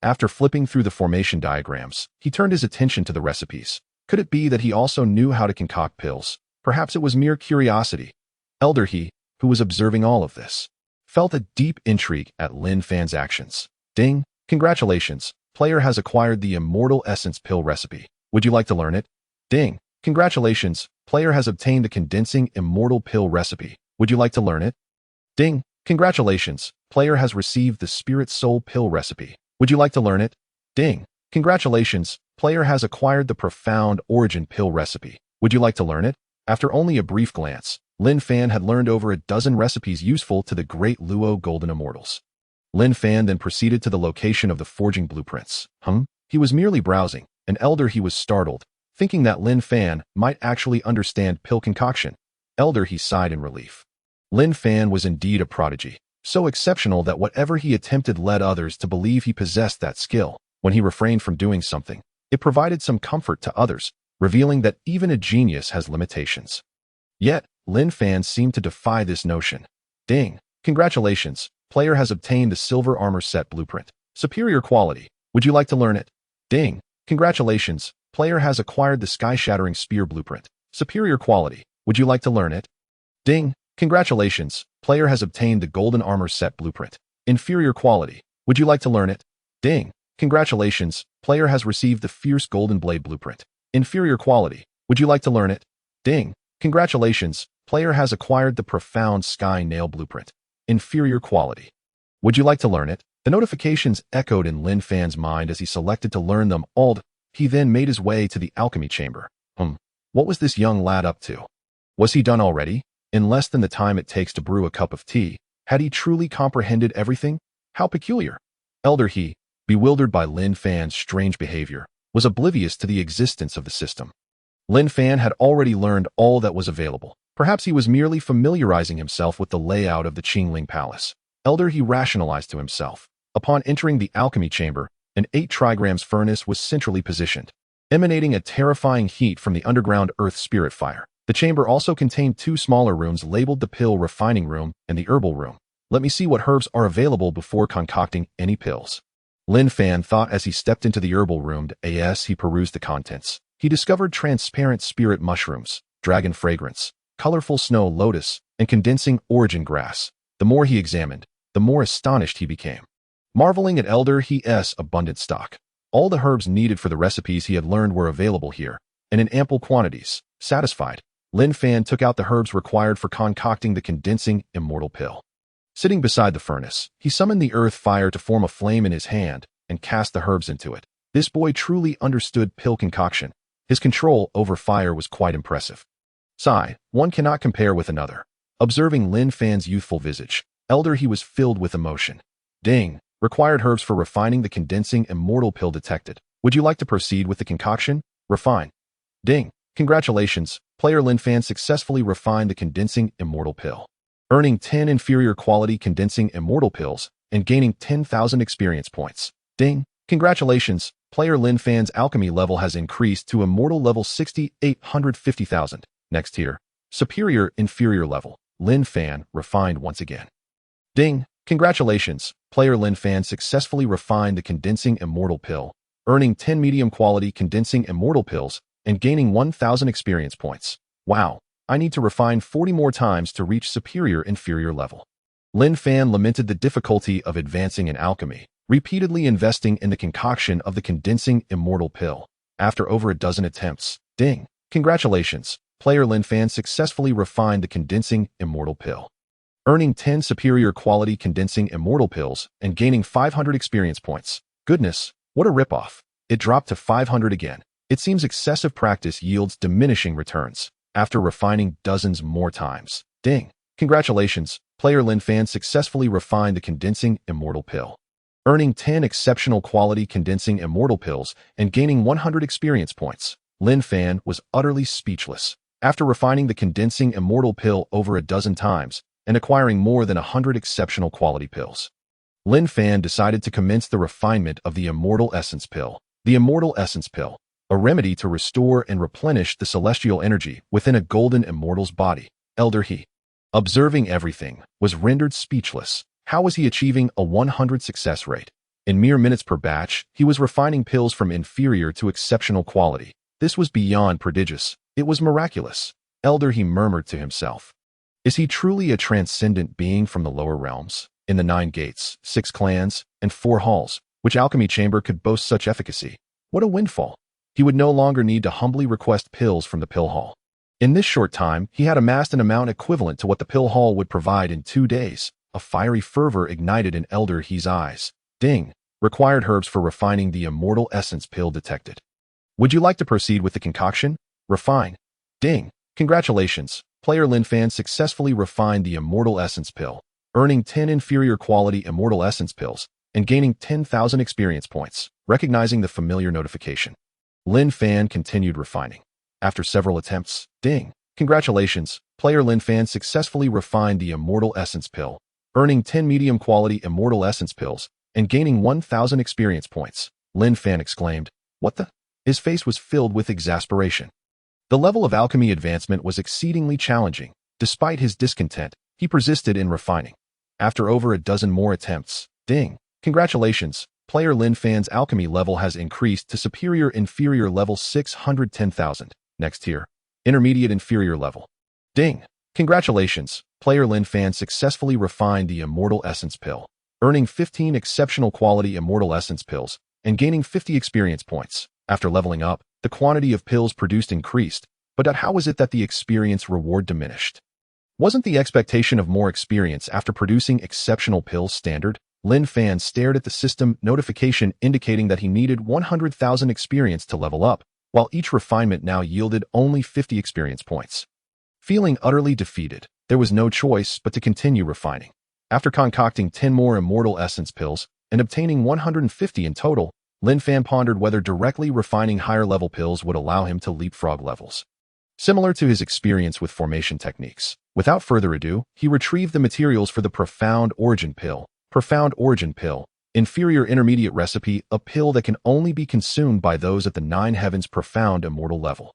After flipping through the formation diagrams, he turned his attention to the recipes. Could it be that he also knew how to concoct pills? Perhaps it was mere curiosity. Elder He, who was observing all of this, felt a deep intrigue at Lin Fan's actions. Ding. Congratulations, player has acquired the Immortal Essence Pill recipe. Would you like to learn it? Ding. Congratulations, player has obtained the Condensing Immortal Pill recipe. Would you like to learn it? Ding. Congratulations, player has received the Spirit Soul Pill recipe. Would you like to learn it? Ding. Congratulations, player has acquired the Profound Origin Pill recipe. Would you like to learn it? After only a brief glance, Lin Fan had learned over a dozen recipes useful to the Great Luo Golden Immortals. Lin Fan then proceeded to the location of the forging blueprints. He was merely browsing. An Elder He was startled, thinking that Lin Fan might actually understand pill concoction. Elder He sighed in relief. Lin Fan was indeed a prodigy, so exceptional that whatever he attempted led others to believe he possessed that skill. When he refrained from doing something, it provided some comfort to others, revealing that even a genius has limitations. Yet, Lin Fan seemed to defy this notion. Ding. Congratulations, player has obtained the Silver Armor Set blueprint. Superior quality. Would you like to learn it? Ding. Congratulations, player has acquired the Sky-Shattering Spear blueprint. Superior quality. Would you like to learn it? Ding. Congratulations, player has obtained the Golden Armor Set blueprint. Inferior quality. Would you like to learn it? Ding. Congratulations, player has received the Fierce Golden Blade blueprint. Inferior quality. Would you like to learn it? Ding. Congratulations, player has acquired the Profound Sky Nail blueprint. Inferior quality. Would you like to learn it? The notifications echoed in Lin Fan's mind as he selected to learn them all. He then made his way to the alchemy chamber. What was this young lad up to? Was he done already? In less than the time it takes to brew a cup of tea, had he truly comprehended everything? How peculiar. Elder He, bewildered by Lin Fan's strange behavior, was oblivious to the existence of the system. Lin Fan had already learned all that was available. Perhaps he was merely familiarizing himself with the layout of the Qingling Palace. Elder He rationalized to himself. Upon entering the alchemy chamber, an 8 trigrams furnace was centrally positioned, emanating a terrifying heat from the underground earth spirit fire. The chamber also contained 2 smaller rooms labeled the pill refining room and the herbal room. Let me see what herbs are available before concocting any pills. Lin Fan thought as he stepped into the herbal room. As he perused the contents, he discovered transparent spirit mushrooms, dragon fragrance, colorful snow lotus, and condensing origin grass. The more he examined, the more astonished he became. Marveling at Elder He's abundant stock, all the herbs needed for the recipes he had learned were available here, and in ample quantities. Satisfied, Lin Fan took out the herbs required for concocting the condensing immortal pill. Sitting beside the furnace, he summoned the earth fire to form a flame in his hand and cast the herbs into it. This boy truly understood pill concoction. His control over fire was quite impressive. Sigh, one cannot compare with another. Observing Lin Fan's youthful visage, Elder He was filled with emotion. Ding. Required herbs for refining the condensing immortal pill detected. Would you like to proceed with the concoction? Refine. Ding. Congratulations, player Lin Fan successfully refined the condensing immortal pill, earning 10 inferior quality condensing immortal pills and gaining 10,000 experience points. Ding. Congratulations, player Lin Fan's alchemy level has increased to immortal level 6850,000. Next here, superior inferior level. Lin Fan refined once again. Ding! Congratulations! Player Lin Fan successfully refined the condensing immortal pill, earning 10 medium quality condensing immortal pills and gaining 1,000 experience points. Wow! I need to refine 40 more times to reach superior inferior level. Lin Fan lamented the difficulty of advancing in alchemy, repeatedly investing in the concoction of the condensing immortal pill. After over a dozen attempts, ding! Congratulations! Player Lin Fan successfully refined the condensing immortal pill, earning 10 superior quality condensing immortal pills and gaining 500 experience points. Goodness, what a ripoff. It dropped to 500 again. It seems excessive practice yields diminishing returns. After refining dozens more times, ding! Congratulations! Player Lin Fan successfully refined the condensing immortal pill, earning 10 exceptional quality condensing immortal pills and gaining 100 experience points. Lin Fan was utterly speechless. After refining the condensing immortal pill over a dozen times and acquiring more than 100 exceptional quality pills, Lin Fan decided to commence the refinement of the immortal essence pill. The immortal essence pill, a remedy to restore and replenish the celestial energy within a golden immortal's body. Elder He, observing everything, was rendered speechless. How was he achieving a 100 success rate? In mere minutes per batch, he was refining pills from inferior to exceptional quality. This was beyond prodigious. It was miraculous. Elder He murmured to himself. Is he truly a transcendent being from the lower realms? In the 9 gates, 6 clans, and 4 halls, which alchemy chamber could boast such efficacy? What a windfall! He would no longer need to humbly request pills from the pill hall. In this short time, he had amassed an amount equivalent to what the pill hall would provide in 2 days. A fiery fervor ignited in Elder He's eyes. Ding! Required herbs for refining the immortal essence pill detected. Would you like to proceed with the concoction? Refine. Ding! Congratulations! Player Lin Fan successfully refined the immortal essence pill, earning 10 inferior quality immortal essence pills and gaining 10,000 experience points. Recognizing the familiar notification, Lin Fan continued refining. After several attempts, ding! Congratulations! Player Lin Fan successfully refined the immortal essence pill, earning 10 medium quality immortal essence pills and gaining 1,000 experience points. Lin Fan exclaimed, "What the?" His face was filled with exasperation. The level of alchemy advancement was exceedingly challenging. Despite his discontent, he persisted in refining. After over a dozen more attempts, ding! Congratulations! Player Lin Fan's alchemy level has increased to superior inferior level 610,000. Next tier, intermediate inferior level. Ding! Congratulations! Player Lin Fan successfully refined the immortal essence pill, earning 15 exceptional quality immortal essence pills and gaining 50 experience points. After leveling up, the quantity of pills produced increased, but how was it that the experience reward diminished? Wasn't the expectation of more experience after producing exceptional pills standard? Lin Fan stared at the system notification indicating that he needed 100,000 experience to level up, while each refinement now yielded only 50 experience points. Feeling utterly defeated, there was no choice but to continue refining. After concocting 10 more immortal essence pills and obtaining 150 in total, Lin Fan pondered whether directly refining higher-level pills would allow him to leapfrog levels. Similar to his experience with formation techniques, without further ado, he retrieved the materials for the Profound Origin Pill. Profound Origin Pill, inferior intermediate recipe, a pill that can only be consumed by those at the 9 heavens profound immortal level.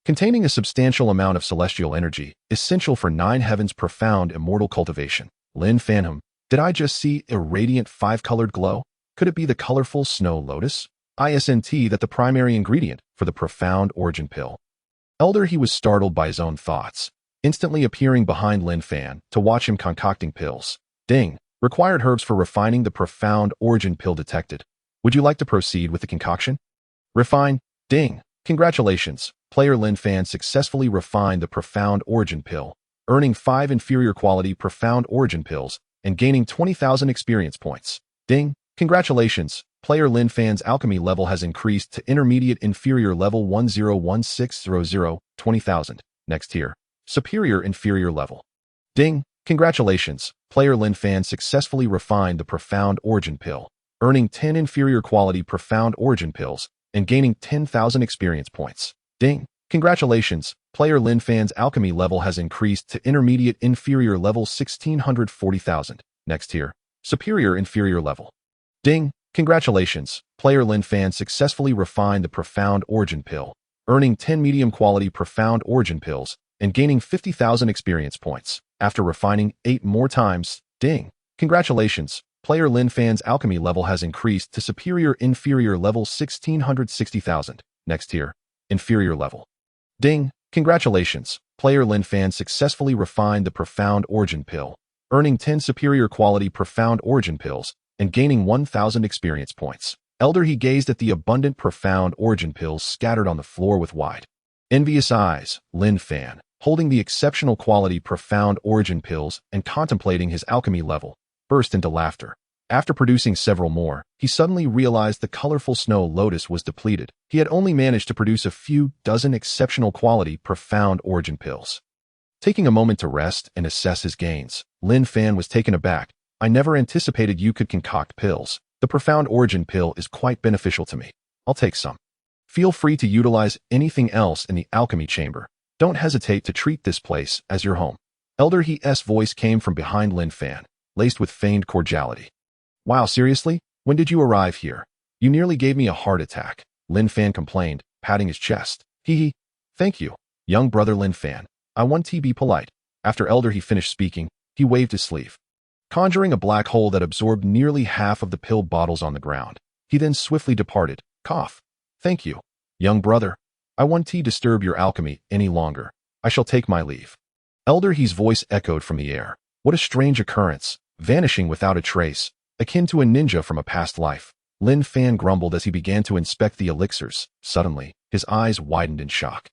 Containing a substantial amount of celestial energy, essential for 9 heavens profound immortal cultivation. Lin Fan, did I just see a radiant 5-colored glow? Could it be the colorful snow lotus? Isn't that the primary ingredient for the Profound Origin Pill? Elder He was startled by his own thoughts, instantly appearing behind Lin Fan to watch him concocting pills. Ding! Required herbs for refining the Profound Origin Pill detected. Would you like to proceed with the concoction? Refine. Ding! Congratulations! Player Lin Fan successfully refined the Profound Origin Pill, earning 5 inferior quality Profound Origin Pills and gaining 20,000 experience points. Ding! Congratulations! Player Lin Fan's alchemy level has increased to intermediate inferior level 101600, 20,000. Next tier, superior inferior level. Ding! Congratulations! Player Lin Fan successfully refined the Profound Origin Pill, earning 10 inferior quality Profound Origin Pills and gaining 10,000 experience points. Ding! Congratulations! Player Lin Fan's alchemy level has increased to intermediate inferior level 1640,000. Next tier, superior inferior level. Ding! Congratulations! Player Lin Fan successfully refined the Profound Origin Pill, earning 10 medium quality Profound Origin Pills and gaining 50,000 experience points. After refining 8 more times, ding! Congratulations! Player Lin Fan's alchemy level has increased to superior inferior level 1660,000. Next tier, inferior level. Ding! Congratulations! Player Lin Fan successfully refined the profound origin pill, earning 10 superior quality profound origin pills and gaining 1,000 experience points. Elder he gazed at the abundant profound origin pills scattered on the floor with wide, envious eyes. Lin Fan, holding the exceptional quality profound origin pills and contemplating his alchemy level, burst into laughter. After producing several more, he suddenly realized the colorful snow lotus was depleted. He had only managed to produce a few dozen exceptional quality profound origin pills. Taking a moment to rest and assess his gains, Lin Fan was taken aback. I never anticipated you could concoct pills. The profound origin pill is quite beneficial to me. I'll take some. Feel free to utilize anything else in the alchemy chamber. Don't hesitate to treat this place as your home. Elder He's voice came from behind Lin Fan, laced with feigned cordiality. Wow, seriously? When did you arrive here? You nearly gave me a heart attack, Lin Fan complained, patting his chest. Hee. Thank you, young brother Lin Fan. I want to be polite. After Elder he finished speaking, he waved his sleeve, conjuring a black hole that absorbed nearly half of the pill bottles on the ground. He then swiftly departed. Cough. Thank you, young brother. I won't disturb your alchemy any longer. I shall take my leave. Elder He's voice echoed from the air. What a strange occurrence, vanishing without a trace, akin to a ninja from a past life. Lin Fan grumbled as he began to inspect the elixirs. Suddenly, his eyes widened in shock.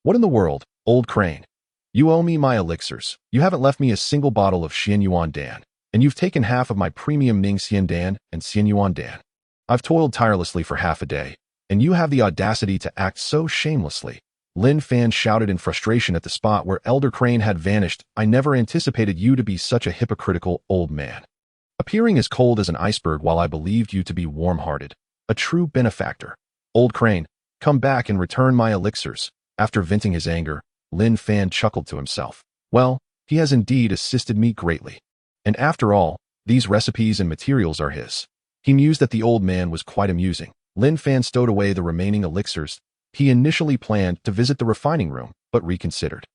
What in the world, old crane? You owe me my elixirs. You haven't left me a single bottle of Xian Yuan Dan, and you've taken half of my premium Ning Xian Dan and Xian Yuan Dan. I've toiled tirelessly for half a day, and you have the audacity to act so shamelessly. Lin Fan shouted in frustration at the spot where Elder Crane had vanished. I never anticipated you to be such a hypocritical old man, appearing as cold as an iceberg while I believed you to be warm-hearted, a true benefactor. Old Crane, come back and return my elixirs. After venting his anger, Lin Fan chuckled to himself. Well, he has indeed assisted me greatly. And after all, these recipes and materials are his. He mused that the old man was quite amusing. Lin Fan stowed away the remaining elixirs. He initially planned to visit the refining room, but reconsidered.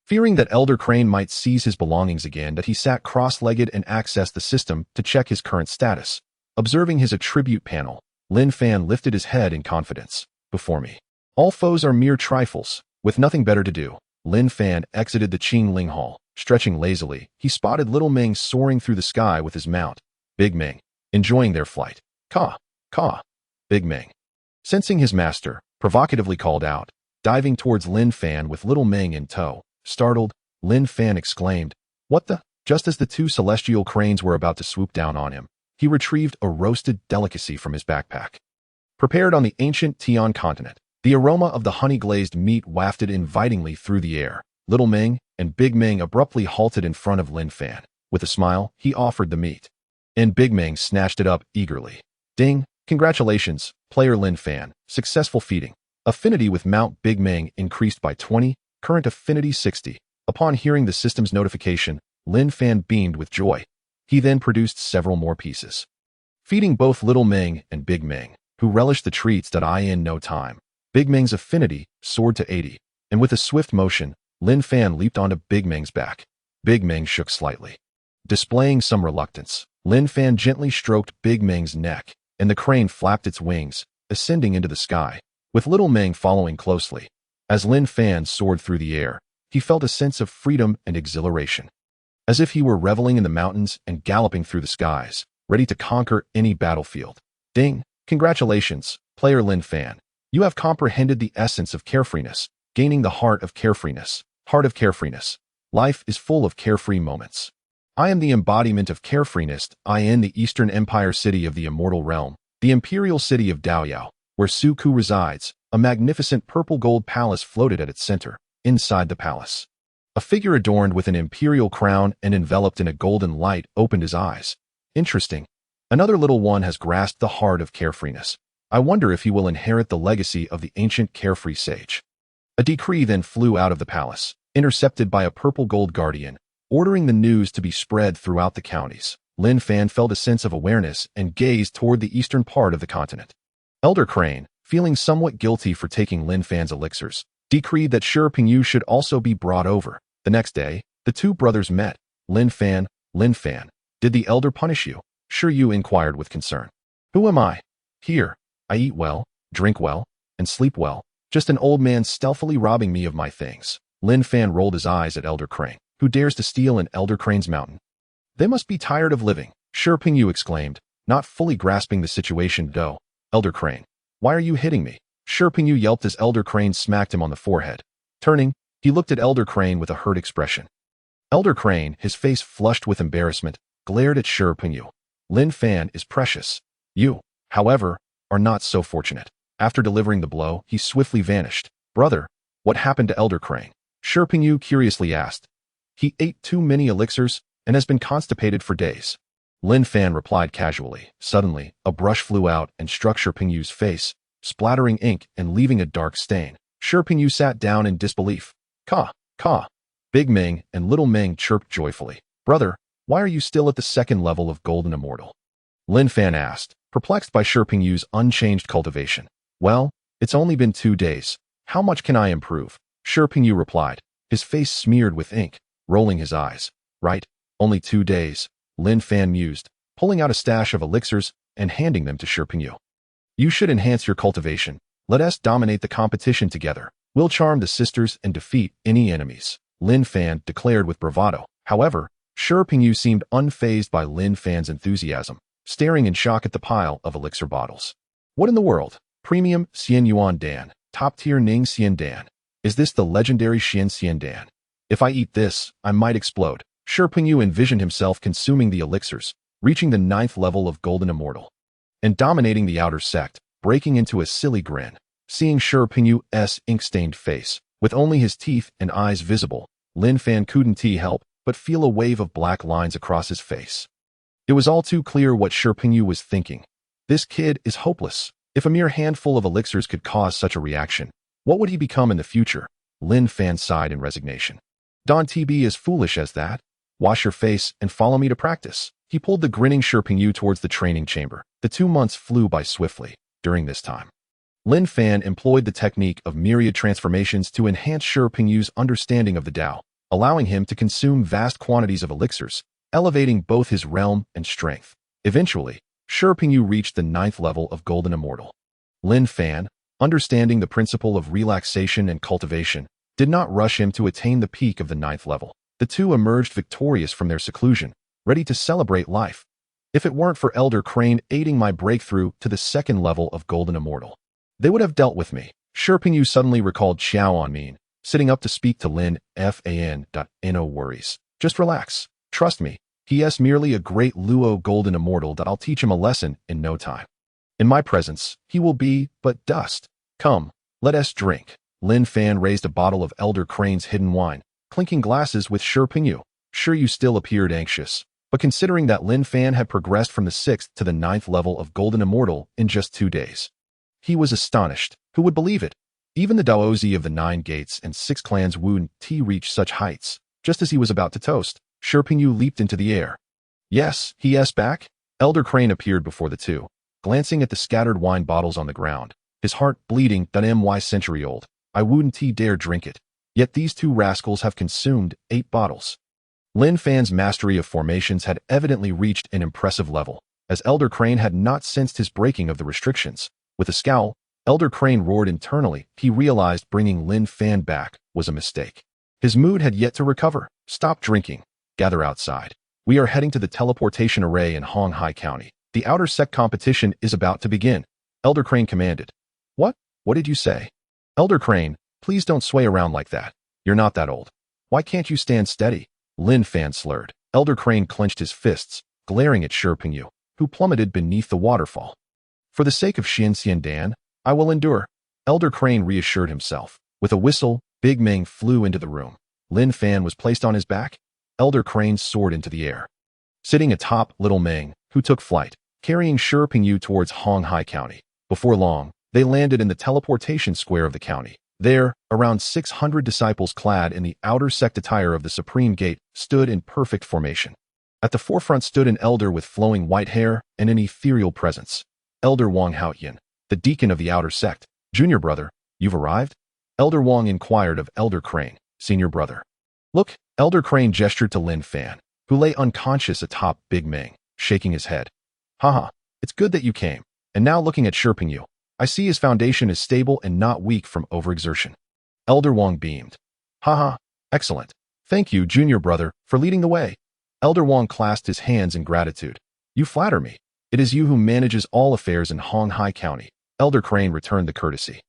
Fearing that Elder Crane might seize his belongings again, that he sat cross-legged and accessed the system to check his current status. Observing his attribute panel, Lin Fan lifted his head in confidence. Before me, all foes are mere trifles. With nothing better to do, Lin Fan exited the Qing Ling Hall. Stretching lazily, he spotted Little Meng soaring through the sky with his mount, Big Meng, enjoying their flight. Caw, caw. Big Meng, sensing his master, provocatively called out, diving towards Lin Fan with Little Meng in tow. Startled, Lin Fan exclaimed, What the? Just as the two celestial cranes were about to swoop down on him, he retrieved a roasted delicacy from his backpack. Prepared on the ancient Tian continent, the aroma of the honey-glazed meat wafted invitingly through the air. Little Meng and Big Meng abruptly halted in front of Lin Fan. With a smile, he offered the meat, and Big Meng snatched it up eagerly. Ding! Congratulations, player Lin Fan. Successful feeding. Affinity with Mount Big Meng increased by 20, current affinity 60. Upon hearing the system's notification, Lin Fan beamed with joy. He then produced several more pieces, feeding both Little Meng and Big Meng, who relished the treats that in no time. Big Meng's affinity soared to 80, and with a swift motion, Lin Fan leaped onto Big Meng's back. Big Meng shook slightly. Displaying some reluctance, Lin Fan gently stroked Big Meng's neck, and the crane flapped its wings, ascending into the sky, with Little Meng following closely. As Lin Fan soared through the air, he felt a sense of freedom and exhilaration, as if he were reveling in the mountains and galloping through the skies, ready to conquer any battlefield. Ding! Congratulations, player Lin Fan. You have comprehended the essence of carefreeness, gaining the heart of carefreeness. Heart of carefreeness. Life is full of carefree moments. I am the embodiment of carefreeness. I am the Eastern Empire city of the immortal realm, the imperial city of Daoyao, where Su Ku resides. A magnificent purple gold palace floated at its center. Inside the palace, a figure adorned with an imperial crown and enveloped in a golden light opened his eyes. Interesting. Another little one has grasped the heart of carefreeness. I wonder if he will inherit the legacy of the ancient carefree sage. A decree then flew out of the palace, intercepted by a purple gold guardian, ordering the news to be spread throughout the counties. Lin Fan felt a sense of awareness and gazed toward the eastern part of the continent. Elder Crane, feeling somewhat guilty for taking Lin Fan's elixirs, decreed that Shi Pingyu should also be brought over. The next day, the two brothers met. Lin Fan, did the elder punish you? Shi Yu inquired with concern. Who am I? Here, I eat well, drink well, and sleep well. Just an old man stealthily robbing me of my things. Lin Fan rolled his eyes at Elder Crane. Who dares to steal in Elder Crane's mountain? They must be tired of living, Shi Pingyu exclaimed, not fully grasping the situation. Though, Elder Crane, why are you hitting me? Shi Pingyu yelped as Elder Crane smacked him on the forehead. Turning, he looked at Elder Crane with a hurt expression. Elder Crane, his face flushed with embarrassment, glared at Shi Pingyu. Lin Fan is precious. You, however, are not so fortunate. After delivering the blow, he swiftly vanished. Brother, what happened to Elder Crane? Shi Pingyu curiously asked. He ate too many elixirs and has been constipated for days. Lin Fan replied casually. Suddenly, a brush flew out and struck Shi Pingyu's face, splattering ink and leaving a dark stain. Shi Pingyu sat down in disbelief. Ka, ka. Big Ming and Little Ming chirped joyfully. Brother, why are you still at the second level of Golden Immortal? Lin Fan asked, perplexed by Shi Pingyu's unchanged cultivation. Well, it's only been 2 days. How much can I improve? Shi Pingyu replied, his face smeared with ink, rolling his eyes. Right, only 2 days, Lin Fan mused, pulling out a stash of elixirs and handing them to Shi Pingyu. You should enhance your cultivation. Let us dominate the competition together. We'll charm the sisters and defeat any enemies, Lin Fan declared with bravado. However, Shi Pingyu seemed unfazed by Lin Fan's enthusiasm, staring in shock at the pile of elixir bottles. What in the world? Premium Xian Yuan Dan, top-tier Ning Xian Dan. Is this the legendary Xian Xian Dan? If I eat this, I might explode. Shi Pingyu envisioned himself consuming the elixirs, reaching the 9th level of Golden Immortal, and dominating the outer sect, breaking into a silly grin. Seeing Shi Pingyu's ink-stained face, with only his teeth and eyes visible, Lin Fan couldn't help but feel a wave of black lines across his face. It was all too clear what Shi Pingyu was thinking. This kid is hopeless. If a mere handful of elixirs could cause such a reaction, what would he become in the future? Lin Fan sighed in resignation. Don't be as foolish as that. Wash your face and follow me to practice. He pulled the grinning Shi Pingyu towards the training chamber. The 2 months flew by swiftly. During this time, Lin Fan employed the technique of myriad transformations to enhance Shi Pingyu's understanding of the Tao, allowing him to consume vast quantities of elixirs, elevating both his realm and strength. Eventually, Shi Pingyu reached the 9th level of Golden Immortal. Lin Fan, understanding the principle of relaxation and cultivation, did not rush him to attain the peak of the 9th level. The two emerged victorious from their seclusion, ready to celebrate life. If it weren't for Elder Crane aiding my breakthrough to the 2nd level of Golden Immortal, they would have dealt with me. Shi Pingyu suddenly recalled Xiao Anmin, sitting up to speak to Lin Fan. No worries. Just relax. Trust me. He is merely a great Luo Golden Immortal that I'll teach him a lesson in no time. In my presence, he will be but dust. Come, let us drink. Lin Fan raised a bottle of Elder Crane's hidden wine, clinking glasses with Shi Pingyu. You still appeared anxious, but considering that Lin Fan had progressed from the 6th to the 9th level of Golden Immortal in just 2 days, he was astonished. Who would believe it? Even the Daozi of the 9 Gates and 6 clans wouldn't reach such heights. Just as he was about to toast, Shi Pingyu leaped into the air. Yes, he is back. Elder Crane appeared before the two, glancing at the scattered wine bottles on the ground, his heart bleeding. My century-old, I wouldn't dare drink it. Yet these 2 rascals have consumed 8 bottles. Lin Fan's mastery of formations had evidently reached an impressive level, as Elder Crane had not sensed his breaking of the restrictions. With a scowl, Elder Crane roared internally. He realized bringing Lin Fan back was a mistake. His mood had yet to recover. Stop drinking. Gather outside. We are heading to the teleportation array in Honghai County. The outer sect competition is about to begin. Elder Crane commanded. What? What did you say? Elder Crane, please don't sway around like that. You're not that old. Why can't you stand steady? Lin Fan slurred. Elder Crane clenched his fists, glaring at Shi Pingyu, who plummeted beneath the waterfall. For the sake of Xian Xian Dan, I will endure. Elder Crane reassured himself. With a whistle, Big Ming flew into the room. Lin Fan was placed on his back. Elder Crane soared into the air, sitting atop Little Ming, who took flight, carrying Shi Pingyu towards Honghai County. Before long, they landed in the teleportation square of the county. There, around 600 disciples clad in the outer sect attire of the Supreme Gate stood in perfect formation. At the forefront stood an elder with flowing white hair and an ethereal presence. Elder Wang Haoyan, the deacon of the outer sect. Junior brother, you've arrived? Elder Wang inquired of Elder Crane, senior brother. Look, Elder Crane gestured to Lin Fan, who lay unconscious atop Big Ming, shaking his head. Haha, it's good that you came, and now looking at Shirping Yu, I see his foundation is stable and not weak from overexertion. Elder Wang beamed. Haha, excellent. Thank you, junior brother, for leading the way. Elder Wang clasped his hands in gratitude. You flatter me. It is you who manages all affairs in Hong Hai County. Elder Crane returned the courtesy.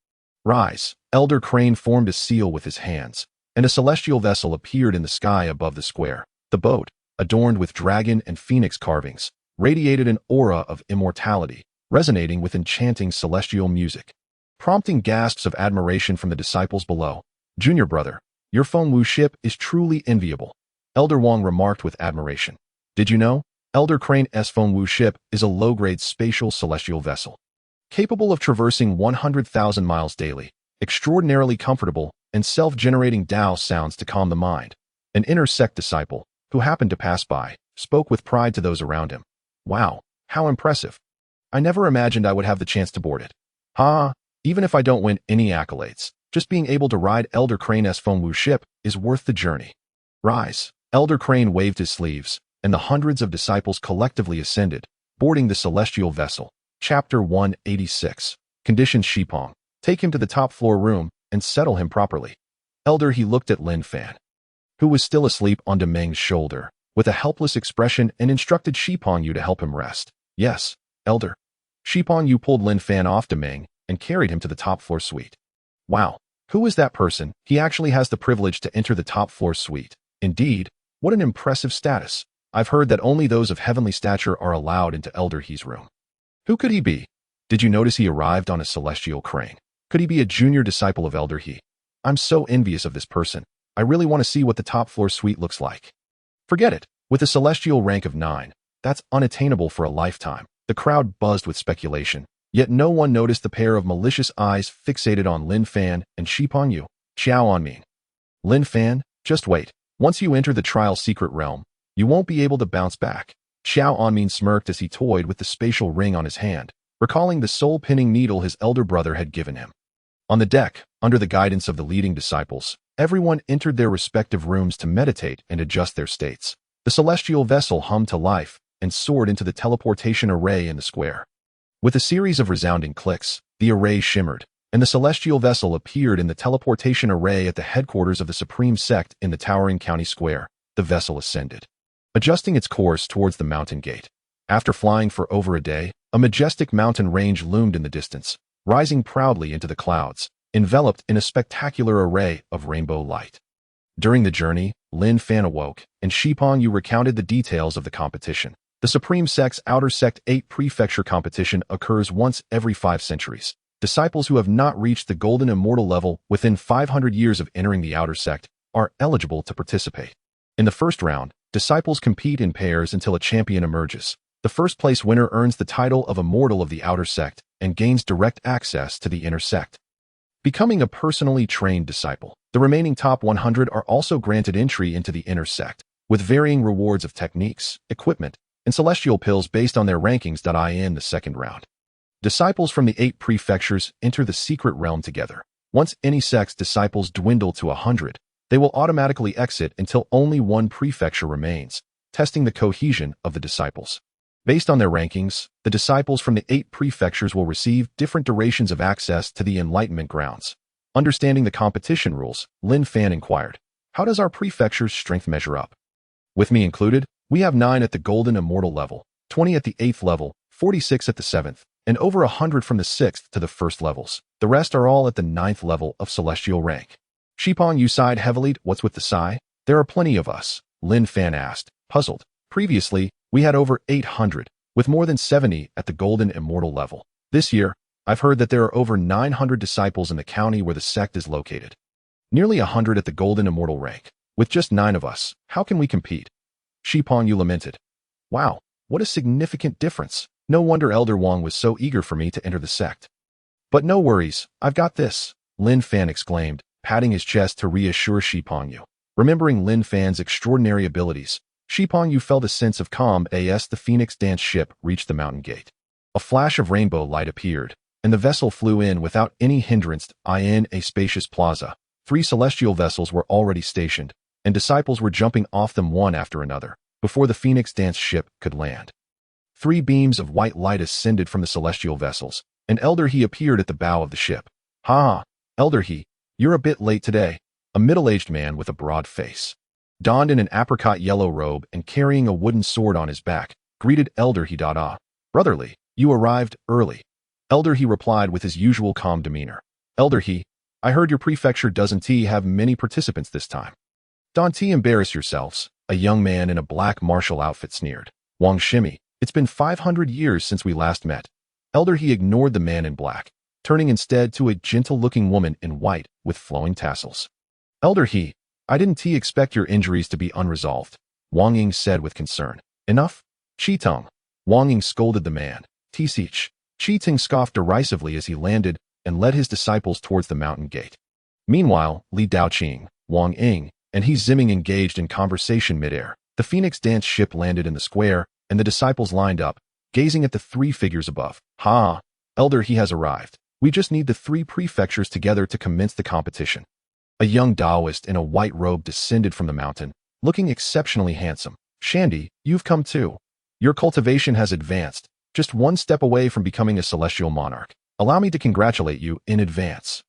Rise. Elder Crane formed a seal with his hands, and a celestial vessel appeared in the sky above the square. The boat, adorned with dragon and phoenix carvings, radiated an aura of immortality, resonating with enchanting celestial music, prompting gasps of admiration from the disciples below. Junior brother, your Fengwu ship is truly enviable, Elder Wang remarked with admiration. Did you know? Elder Crane's Fengwu ship is a low-grade spatial celestial vessel, capable of traversing 100,000 miles daily, extraordinarily comfortable, and self-generating Dao sounds to calm the mind. An inner sect disciple, who happened to pass by, spoke with pride to those around him. Wow, how impressive. I never imagined I would have the chance to board it. Ha, even if I don't win any accolades, just being able to ride Elder Crane's Fengwu ship is worth the journey. Rise. Elder Crane waved his sleeves, and the hundreds of disciples collectively ascended, boarding the celestial vessel. Chapter 186. Conditions Shipong. Take him to the top floor room and settle him properly. Elder He looked at Lin Fan, who was still asleep on Demeng's shoulder, with a helpless expression, and instructed Shipong Yu to help him rest. Yes, Elder. Shipong Yu pulled Lin Fan off Demeng and carried him to the top floor suite. Wow, who is that person? He actually has the privilege to enter the top floor suite. Indeed, what an impressive status. I've heard that only those of heavenly stature are allowed into Elder He's room. Who could he be? Did you notice he arrived on a celestial crane? Could he be a junior disciple of Elder He? I'm so envious of this person. I really want to see what the top floor suite looks like. Forget it. With a celestial rank of 9, that's unattainable for a lifetime. The crowd buzzed with speculation, yet no one noticed the pair of malicious eyes fixated on Lin Fan and Shipong Yu. Xiao Anming. Lin Fan, just wait. Once you enter the trial secret realm, you won't be able to bounce back. Xiao Anming smirked as he toyed with the spatial ring on his hand, recalling the soul-pinning needle his elder brother had given him. On the deck, under the guidance of the leading disciples, everyone entered their respective rooms to meditate and adjust their states. The celestial vessel hummed to life and soared into the teleportation array in the square. With a series of resounding clicks, the array shimmered, and the celestial vessel appeared in the teleportation array at the headquarters of the Supreme Sect in the towering county square. The vessel ascended, adjusting its course towards the mountain gate. After flying for over a day, a majestic mountain range loomed in the distance, rising proudly into the clouds, enveloped in a spectacular array of rainbow light. During the journey, Lin Fan awoke, and Shipong Yu recounted the details of the competition. The Supreme Sect's Outer Sect 8 Prefecture competition occurs once every 5 centuries. Disciples who have not reached the Golden Immortal level within 500 years of entering the Outer Sect are eligible to participate. In the first round, disciples compete in pairs until a champion emerges. The first-place winner earns the title of Immortal of the Outer Sect and gains direct access to the Inner Sect, becoming a personally trained disciple. The remaining top 100 are also granted entry into the Inner Sect, with varying rewards of techniques, equipment, and celestial pills based on their rankings. In the second round, disciples from the 8 prefectures enter the secret realm together. Once any sect's disciples dwindle to 100, they will automatically exit until only one prefecture remains, testing the cohesion of the disciples. Based on their rankings, the disciples from the 8 prefectures will receive different durations of access to the Enlightenment grounds. Understanding the competition rules, Lin Fan inquired, how does our prefecture's strength measure up? With me included, we have 9 at the Golden Immortal level, 20 at the 8th level, 46 at the 7th, and over 100 from the 6th to the 1st levels. The rest are all at the 9th level of celestial rank. Shipong Yu sighed heavily. What's with the sigh? There are plenty of us, Lin Fan asked, puzzled. Previously, we had over 800, with more than 70 at the Golden Immortal level. This year, I've heard that there are over 900 disciples in the county where the sect is located. Nearly 100 at the Golden Immortal rank. With just 9 of us, how can we compete? Shipong Yu lamented. Wow, what a significant difference. No wonder Elder Wang was so eager for me to enter the sect. But no worries, I've got this, Lin Fan exclaimed, patting his chest to reassure Shipong Yu. Remembering Lin Fan's extraordinary abilities, Shipong Yu felt a sense of calm as the Phoenix dance ship reached the mountain gate. A flash of rainbow light appeared, and the vessel flew in without any hindrance. In a spacious plaza, 3 celestial vessels were already stationed, and disciples were jumping off them one after another, before the Phoenix dance ship could land. 3 beams of white light ascended from the celestial vessels, and Elder He appeared at the bow of the ship. "Ha! Elder He, you're a bit late today." A middle-aged man with a broad face, donned in an apricot yellow robe and carrying a wooden sword on his back, greeted Elder He. "Brotherly, you arrived early." Elder He replied with his usual calm demeanor. "Elder He, I heard your prefecture doesn't have many participants this time." "Don't embarrass yourselves," a young man in a black martial outfit sneered. "Wang Shimi, it's been 500 years since we last met." Elder He ignored the man in black, turning instead to a gentle-looking woman in white with flowing tassels. "Elder He, I didn't expect your injuries to be unresolved," Wang Ying said with concern. "Enough? Chitong." Wang Ying scolded the man. "Teach." Chitong scoffed derisively as he landed and led his disciples towards the mountain gate. Meanwhile, Li Daoqing, Wang Ying, and He Ziming engaged in conversation midair. The Phoenix dance ship landed in the square, and the disciples lined up, gazing at the 3 figures above. "Ha! Elder He has arrived. We just need the 3 prefectures together to commence the competition." A young Taoist in a white robe descended from the mountain, looking exceptionally handsome. "Shandy, you've come too. Your cultivation has advanced, just 1 step away from becoming a celestial monarch. Allow me to congratulate you in advance."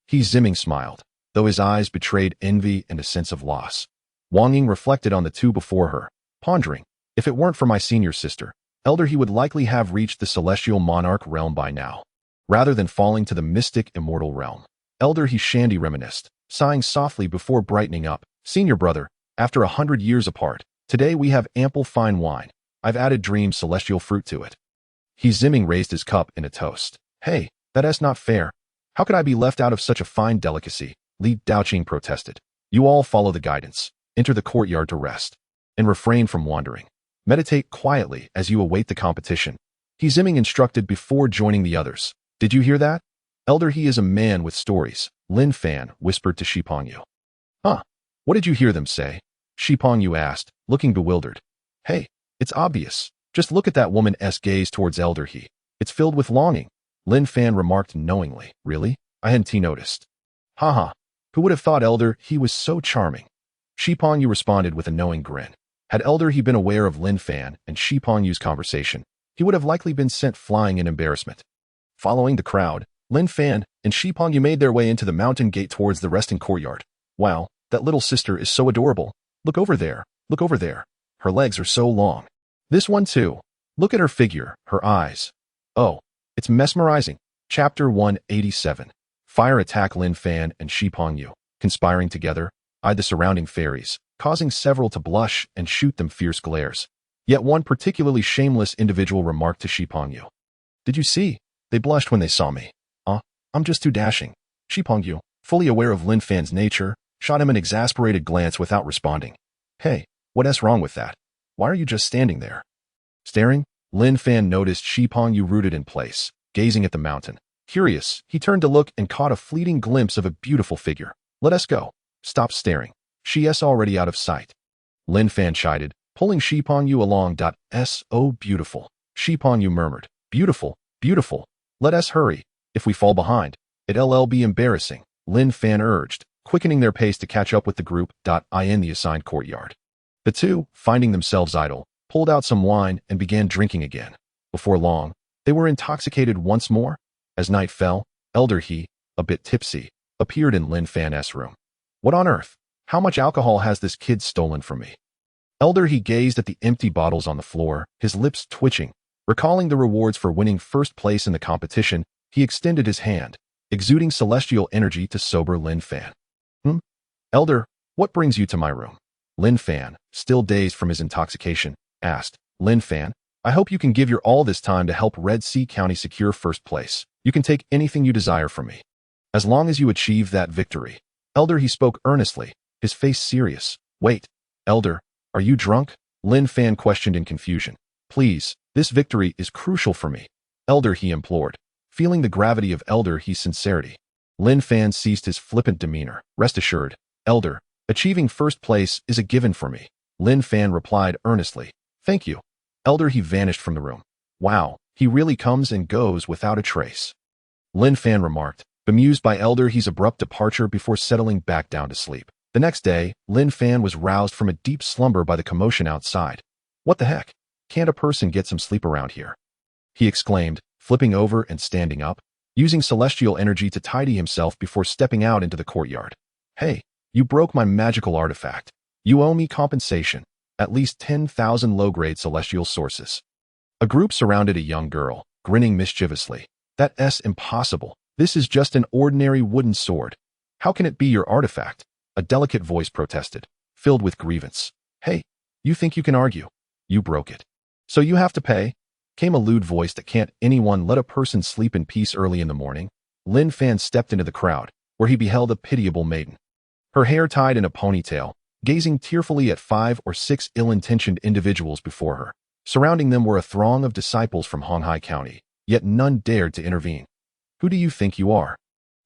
He Ziming smiled, though his eyes betrayed envy and a sense of loss. Wang Ying reflected on the 2 before her, pondering, if it weren't for my senior sister, Elder He would likely have reached the celestial monarch realm by now, rather than falling to the mystic immortal realm. Elder He Shandy reminisced, sighing softly before brightening up. "Senior brother, after 100 years apart, today we have ample fine wine. I've added Dream celestial fruit to it." He Ziming raised his cup in a toast. "Hey, that's not fair. How could I be left out of such a fine delicacy?" Li Daoqing protested. "You all follow the guidance. Enter the courtyard to rest, and refrain from wandering. Meditate quietly as you await the competition," He Ziming instructed before joining the others. "Did you hear that? Elder He is a man with stories," Lin Fan whispered to Shipongyu. "Huh? What did you hear them say?" Shipongyu asked, looking bewildered. "Hey, it's obvious. Just look at that woman's gaze towards Elder He. It's filled with longing," Lin Fan remarked knowingly. "Really? I hadn't noticed." "Haha, who would have thought Elder He was so charming?" Shipongyu responded with a knowing grin. Had Elder He been aware of Lin Fan and Shipongyu's conversation, he would have likely been sent flying in embarrassment. Following the crowd, Lin Fan and Shipongyu made their way into the mountain gate towards the resting courtyard. "Wow, that little sister is so adorable. Look over there. Look over there. Her legs are so long. This one too. Look at her figure, her eyes. Oh, it's mesmerizing." Chapter 187. Fire attack. Lin Fan and Shipongyu, conspiring together, eyed the surrounding fairies, causing several to blush and shoot them fierce glares. Yet one particularly shameless individual remarked to Shipongyu, "Did you see? They blushed when they saw me. I'm just too dashing." Shipongyu, fully aware of Lin Fan's nature, shot him an exasperated glance without responding. "Hey, what's wrong with that? Why are you just standing there?" Staring, Lin Fan noticed Shipongyu rooted in place, gazing at the mountain. Curious, he turned to look and caught a fleeting glimpse of a beautiful figure. "Let us go. Stop staring. She's already out of sight." Lin Fan chided, pulling Shipongyu along. "So beautiful." Shipongyu murmured, "Beautiful, beautiful. Let us hurry. If we fall behind, it'll be embarrassing," Lin Fan urged, quickening their pace to catch up with the group. In the assigned courtyard, the 2, finding themselves idle, pulled out some wine and began drinking again. Before long, they were intoxicated once more. As night fell, Elder He, a bit tipsy, appeared in Lin Fan's room. "What on earth? How much alcohol has this kid stolen from me?" Elder He gazed at the empty bottles on the floor, his lips twitching. Recalling the rewards for winning first place in the competition, he extended his hand, exuding celestial energy to sober Lin Fan. Elder, what brings you to my room?" Lin Fan, still dazed from his intoxication, asked. "Lin Fan, I hope you can give your all this time to help Red Sea County secure first place. You can take anything you desire from me, as long as you achieve that victory." Elder He spoke earnestly, his face serious. "Wait, Elder, are you drunk?" Lin Fan questioned in confusion. "Please, this victory is crucial for me," Elder He implored, feeling the gravity of Elder He's sincerity. Lin Fan ceased his flippant demeanor. "Rest assured, Elder, achieving first place is a given for me," Lin Fan replied earnestly. "Thank you." Elder He vanished from the room. Wow, he really comes and goes without a trace. Lin Fan remarked, bemused by Elder He's abrupt departure before settling back down to sleep. The next day, Lin Fan was roused from a deep slumber by the commotion outside. What the heck? Can't a person get some sleep around here? He exclaimed, flipping over and standing up, using celestial energy to tidy himself before stepping out into the courtyard. Hey, you broke my magical artifact. You owe me compensation, at least 10,000 low-grade celestial sources. A group surrounded a young girl, grinning mischievously. That's impossible. This is just an ordinary wooden sword. How can it be your artifact? A delicate voice protested, filled with grievance. Hey, you think you can argue? You broke it. So you have to pay? Came a lewd voice that can't anyone let a person sleep in peace early in the morning. Lin Fan stepped into the crowd, where he beheld a pitiable maiden. Her hair tied in a ponytail, gazing tearfully at 5 or 6 ill-intentioned individuals before her. Surrounding them were a throng of disciples from Honghai County, yet none dared to intervene. Who do you think you are?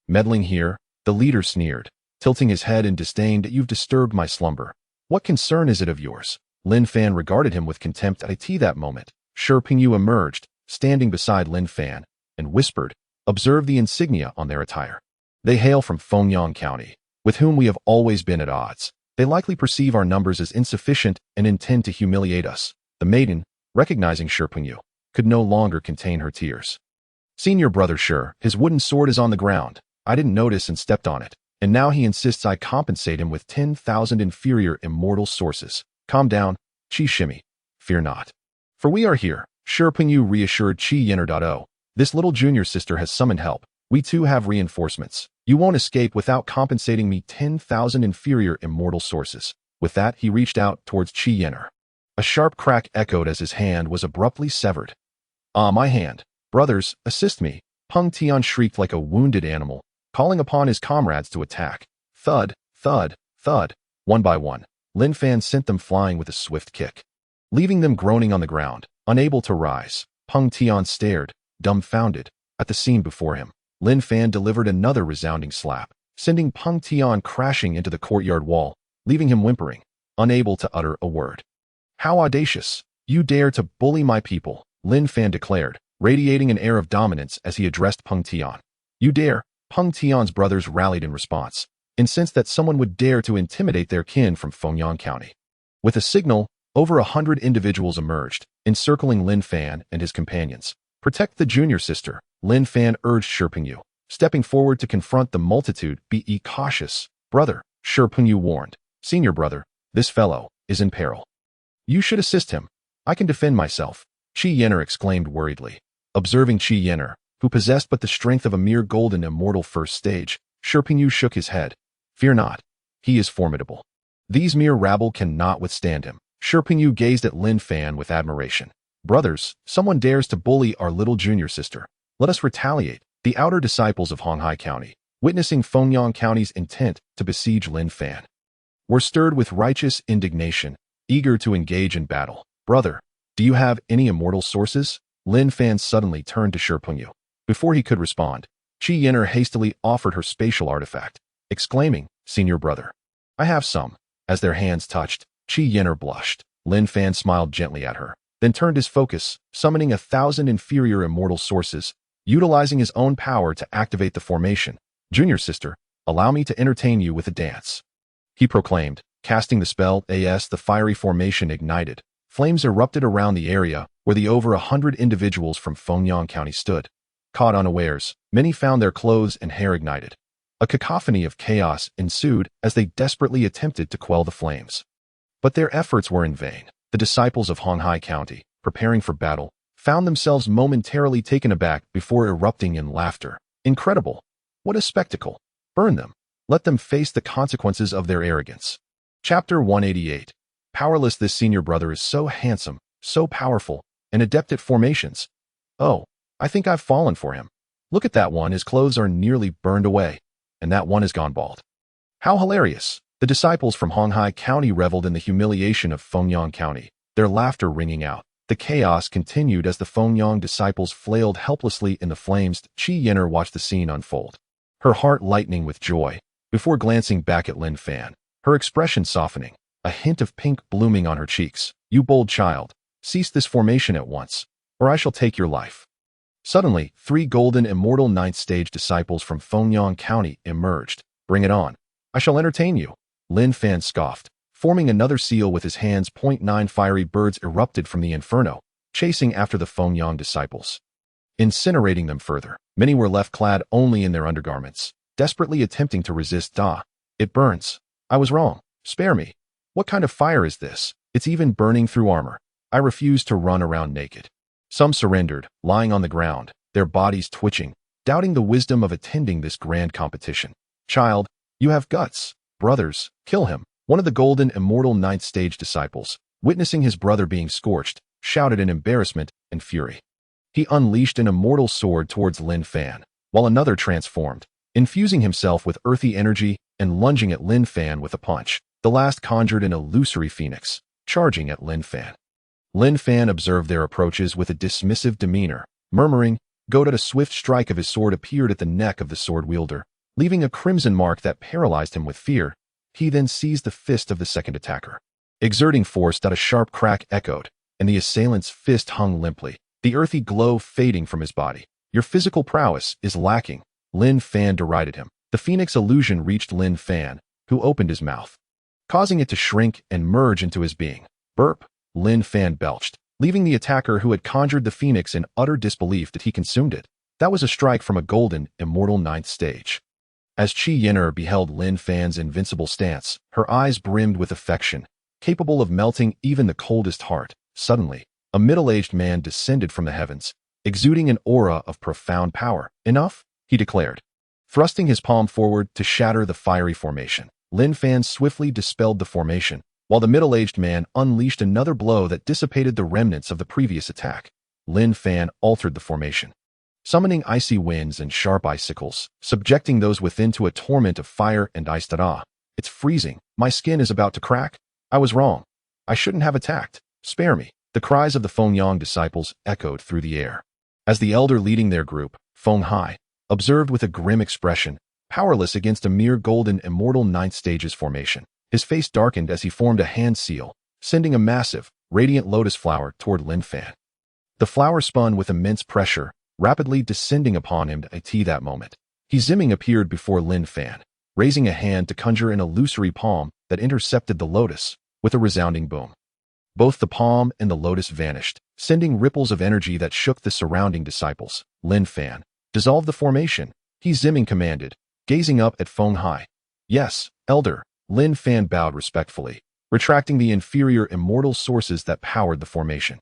Meddling here, the leader sneered, tilting his head in disdain that you've disturbed my slumber. What concern is it of yours? Lin Fan regarded him with contempt. That moment, Shi Pingyu emerged, standing beside Lin Fan, and whispered, observe the insignia on their attire. They hail from Fengyang County, with whom we have always been at odds. They likely perceive our numbers as insufficient and intend to humiliate us. The maiden, recognizing Shi Pingyu, could no longer contain her tears. Senior brother Shi, his wooden sword is on the ground. I didn't notice and stepped on it, and now he insists I compensate him with 10,000 inferior immortal sources. Calm down, Qi Shimi. Fear not. For we are here, Shi Pingyu reassured Qi Yenner. This little junior sister has summoned help. We too have reinforcements. You won't escape without compensating me 10,000 inferior immortal sources. With that, he reached out towards Qi Yenner. A sharp crack echoed as his hand was abruptly severed. Ah, my hand. Brothers, assist me. Peng Tian shrieked like a wounded animal, calling upon his comrades to attack. Thud, thud, thud. One by one, Lin Fan sent them flying with a swift kick. Leaving them groaning on the ground, unable to rise, Peng Tian stared, dumbfounded, at the scene before him. Lin Fan delivered another resounding slap, sending Peng Tian crashing into the courtyard wall, leaving him whimpering, unable to utter a word. How audacious! You dare to bully my people, Lin Fan declared, radiating an air of dominance as he addressed Peng Tian. You dare! Peng Tian's brothers rallied in response, incensed that someone would dare to intimidate their kin from Fengyang County. With a signal, over 100 individuals emerged, encircling Lin Fan and his companions. Protect the junior sister, Lin Fan urged Shi Pingyu, stepping forward to confront the multitude. Be cautious, brother, Shi Pingyu warned. Senior brother, this fellow is in peril. You should assist him. I can defend myself, Qi Yenner exclaimed worriedly. Observing Qi Yenner, who possessed but the strength of a mere golden immortal first stage, Shi Pingyu shook his head. Fear not. He is formidable. These mere rabble cannot withstand him. Shi Pingyu gazed at Lin Fan with admiration. Brothers, someone dares to bully our little junior sister. Let us retaliate. The outer disciples of Honghai County, witnessing Fengyang County's intent to besiege Lin Fan, were stirred with righteous indignation, eager to engage in battle. Brother, do you have any immortal sources? Lin Fan suddenly turned to Shi Pingyu. Before he could respond, Qi Yenner hastily offered her spatial artifact, exclaiming, Senior brother, I have some. As their hands touched, Qi Yenner blushed. Lin Fan smiled gently at her, then turned his focus, summoning 1,000 inferior immortal sources, utilizing his own power to activate the formation. Junior sister, allow me to entertain you with a dance, he proclaimed, casting the spell. The fiery formation ignited. Flames erupted around the area where the over 100 individuals from Fengyang County stood. Caught unawares, many found their clothes and hair ignited. A cacophony of chaos ensued as they desperately attempted to quell the flames. But their efforts were in vain. The disciples of Honghai County, preparing for battle, found themselves momentarily taken aback before erupting in laughter. Incredible! What a spectacle! Burn them! Let them face the consequences of their arrogance. Chapter 188. Powerless. This senior brother is so handsome, so powerful, and adept at formations. Oh, I think I've fallen for him. Look at that one, his clothes are nearly burned away, and that one is gone bald. How hilarious! The disciples from Honghai County reveled in the humiliation of Fengyang County, their laughter ringing out. The chaos continued as the Fengyang disciples flailed helplessly in the flames. Qi Yenner watched the scene unfold, her heart lightening with joy, before glancing back at Lin Fan, her expression softening, a hint of pink blooming on her cheeks. You bold child, cease this formation at once, or I shall take your life. Suddenly, 3 golden immortal ninth-stage disciples from Fengyang County emerged. Bring it on. I shall entertain you. Lin Fan scoffed. Forming another seal with his hands, 9 fiery birds erupted from the inferno, chasing after the Fengyang disciples, incinerating them further. Many were left clad only in their undergarments, desperately attempting to resist. "Ah, it burns. I was wrong. Spare me. What kind of fire is this? It's even burning through armor. I refuse to run around naked." Some surrendered, lying on the ground, their bodies twitching, doubting the wisdom of attending this grand competition. "Child, you have guts. Brothers, kill him." One of the golden immortal ninth stage disciples, witnessing his brother being scorched, shouted in embarrassment and fury. He unleashed an immortal sword towards Lin Fan, while another transformed, infusing himself with earthy energy and lunging at Lin Fan with a punch. The last conjured an illusory phoenix, charging at Lin Fan. Lin Fan observed their approaches with a dismissive demeanor, murmuring, "Goaded." A swift strike of his sword appeared at the neck of the sword wielder, leaving a crimson mark that paralyzed him with fear. He then seized the fist of the second attacker, exerting force that a sharp crack echoed, and the assailant's fist hung limply, the earthy glow fading from his body. "Your physical prowess is lacking," Lin Fan derided him. The phoenix illusion reached Lin Fan, who opened his mouth, causing it to shrink and merge into his being. Burp! Lin Fan belched, leaving the attacker who had conjured the phoenix in utter disbelief that he consumed it. That was a strike from a golden, immortal ninth stage. As Qi Yin'er beheld Lin Fan's invincible stance, her eyes brimmed with affection, capable of melting even the coldest heart. Suddenly, a middle-aged man descended from the heavens, exuding an aura of profound power. "Enough," he declared, thrusting his palm forward to shatter the fiery formation. Lin Fan swiftly dispelled the formation, while the middle-aged man unleashed another blow that dissipated the remnants of the previous attack. Lin Fan altered the formation, summoning icy winds and sharp icicles, subjecting those within to a torment of fire and ice. "Ah, it's freezing. My skin is about to crack. I was wrong. I shouldn't have attacked. Spare me." The cries of the Fengyang disciples echoed through the air. As the elder leading their group, Feng Hai, observed with a grim expression, powerless against a mere golden immortal ninth stage's formation. His face darkened as he formed a hand seal, sending a massive, radiant lotus flower toward Lin Fan. The flower spun with immense pressure, rapidly descending upon him at that moment. Ziming appeared before Lin Fan, raising a hand to conjure an illusory palm that intercepted the lotus. With a resounding boom, both the palm and the lotus vanished, sending ripples of energy that shook the surrounding disciples. Lin Fan, dissolve the formation, Ziming commanded, gazing up at Feng Hai. "Yes, elder." Lin Fan bowed respectfully, retracting the inferior immortal sources that powered the formation.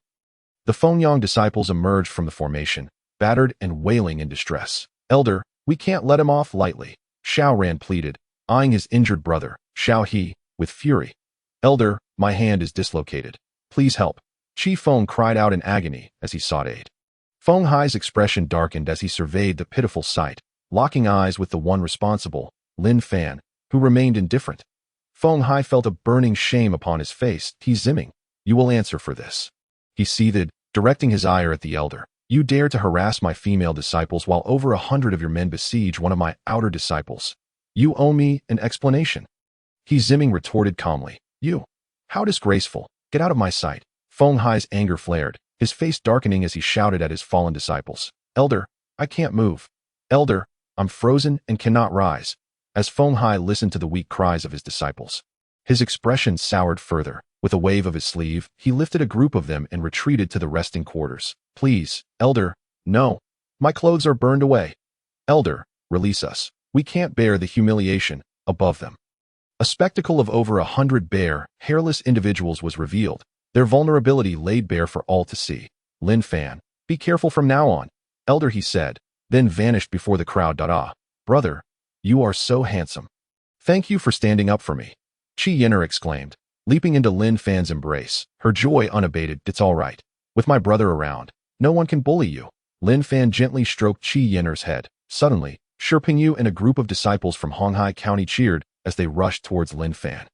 The Fengyang disciples emerged from the formation, battered and wailing in distress. "Elder, we can't let him off lightly," Xiao Ran pleaded, eyeing his injured brother, Xiao He, with fury. "Elder, my hand is dislocated. Please help." Qi Feng cried out in agony as he sought aid. Feng Hai's expression darkened as he surveyed the pitiful sight, locking eyes with the one responsible, Lin Fan, who remained indifferent. Feng Hai felt a burning shame upon his face. "Ziming, you will answer for this." He seethed, directing his ire at the elder. "You dare to harass my female disciples while over 100 of your men besiege one of my outer disciples. You owe me an explanation." Ziming retorted calmly. "You? How disgraceful. Get out of my sight." Feng Hai's anger flared, his face darkening as he shouted at his fallen disciples. "Elder, I can't move. Elder, I'm frozen and cannot rise." As Feng Hai listened to the weak cries of his disciples, his expression soured further. With a wave of his sleeve, he lifted a group of them and retreated to the resting quarters. "Please, elder, no. My clothes are burned away. Elder, release us. We can't bear the humiliation." Above them, a spectacle of over 100 bare, hairless individuals was revealed, their vulnerability laid bare for all to see. "Lin Fan, be careful from now on," elder, he said, then vanished before the crowd. "Ah, brother, you are so handsome. Thank you for standing up for me," Qi Yin'er exclaimed, leaping into Lin Fan's embrace, her joy unabated. "It's all right. With my brother around, no one can bully you." Lin Fan gently stroked Qi Yin'er's head. Suddenly, Shipingyu and a group of disciples from Honghai County cheered as they rushed towards Lin Fan,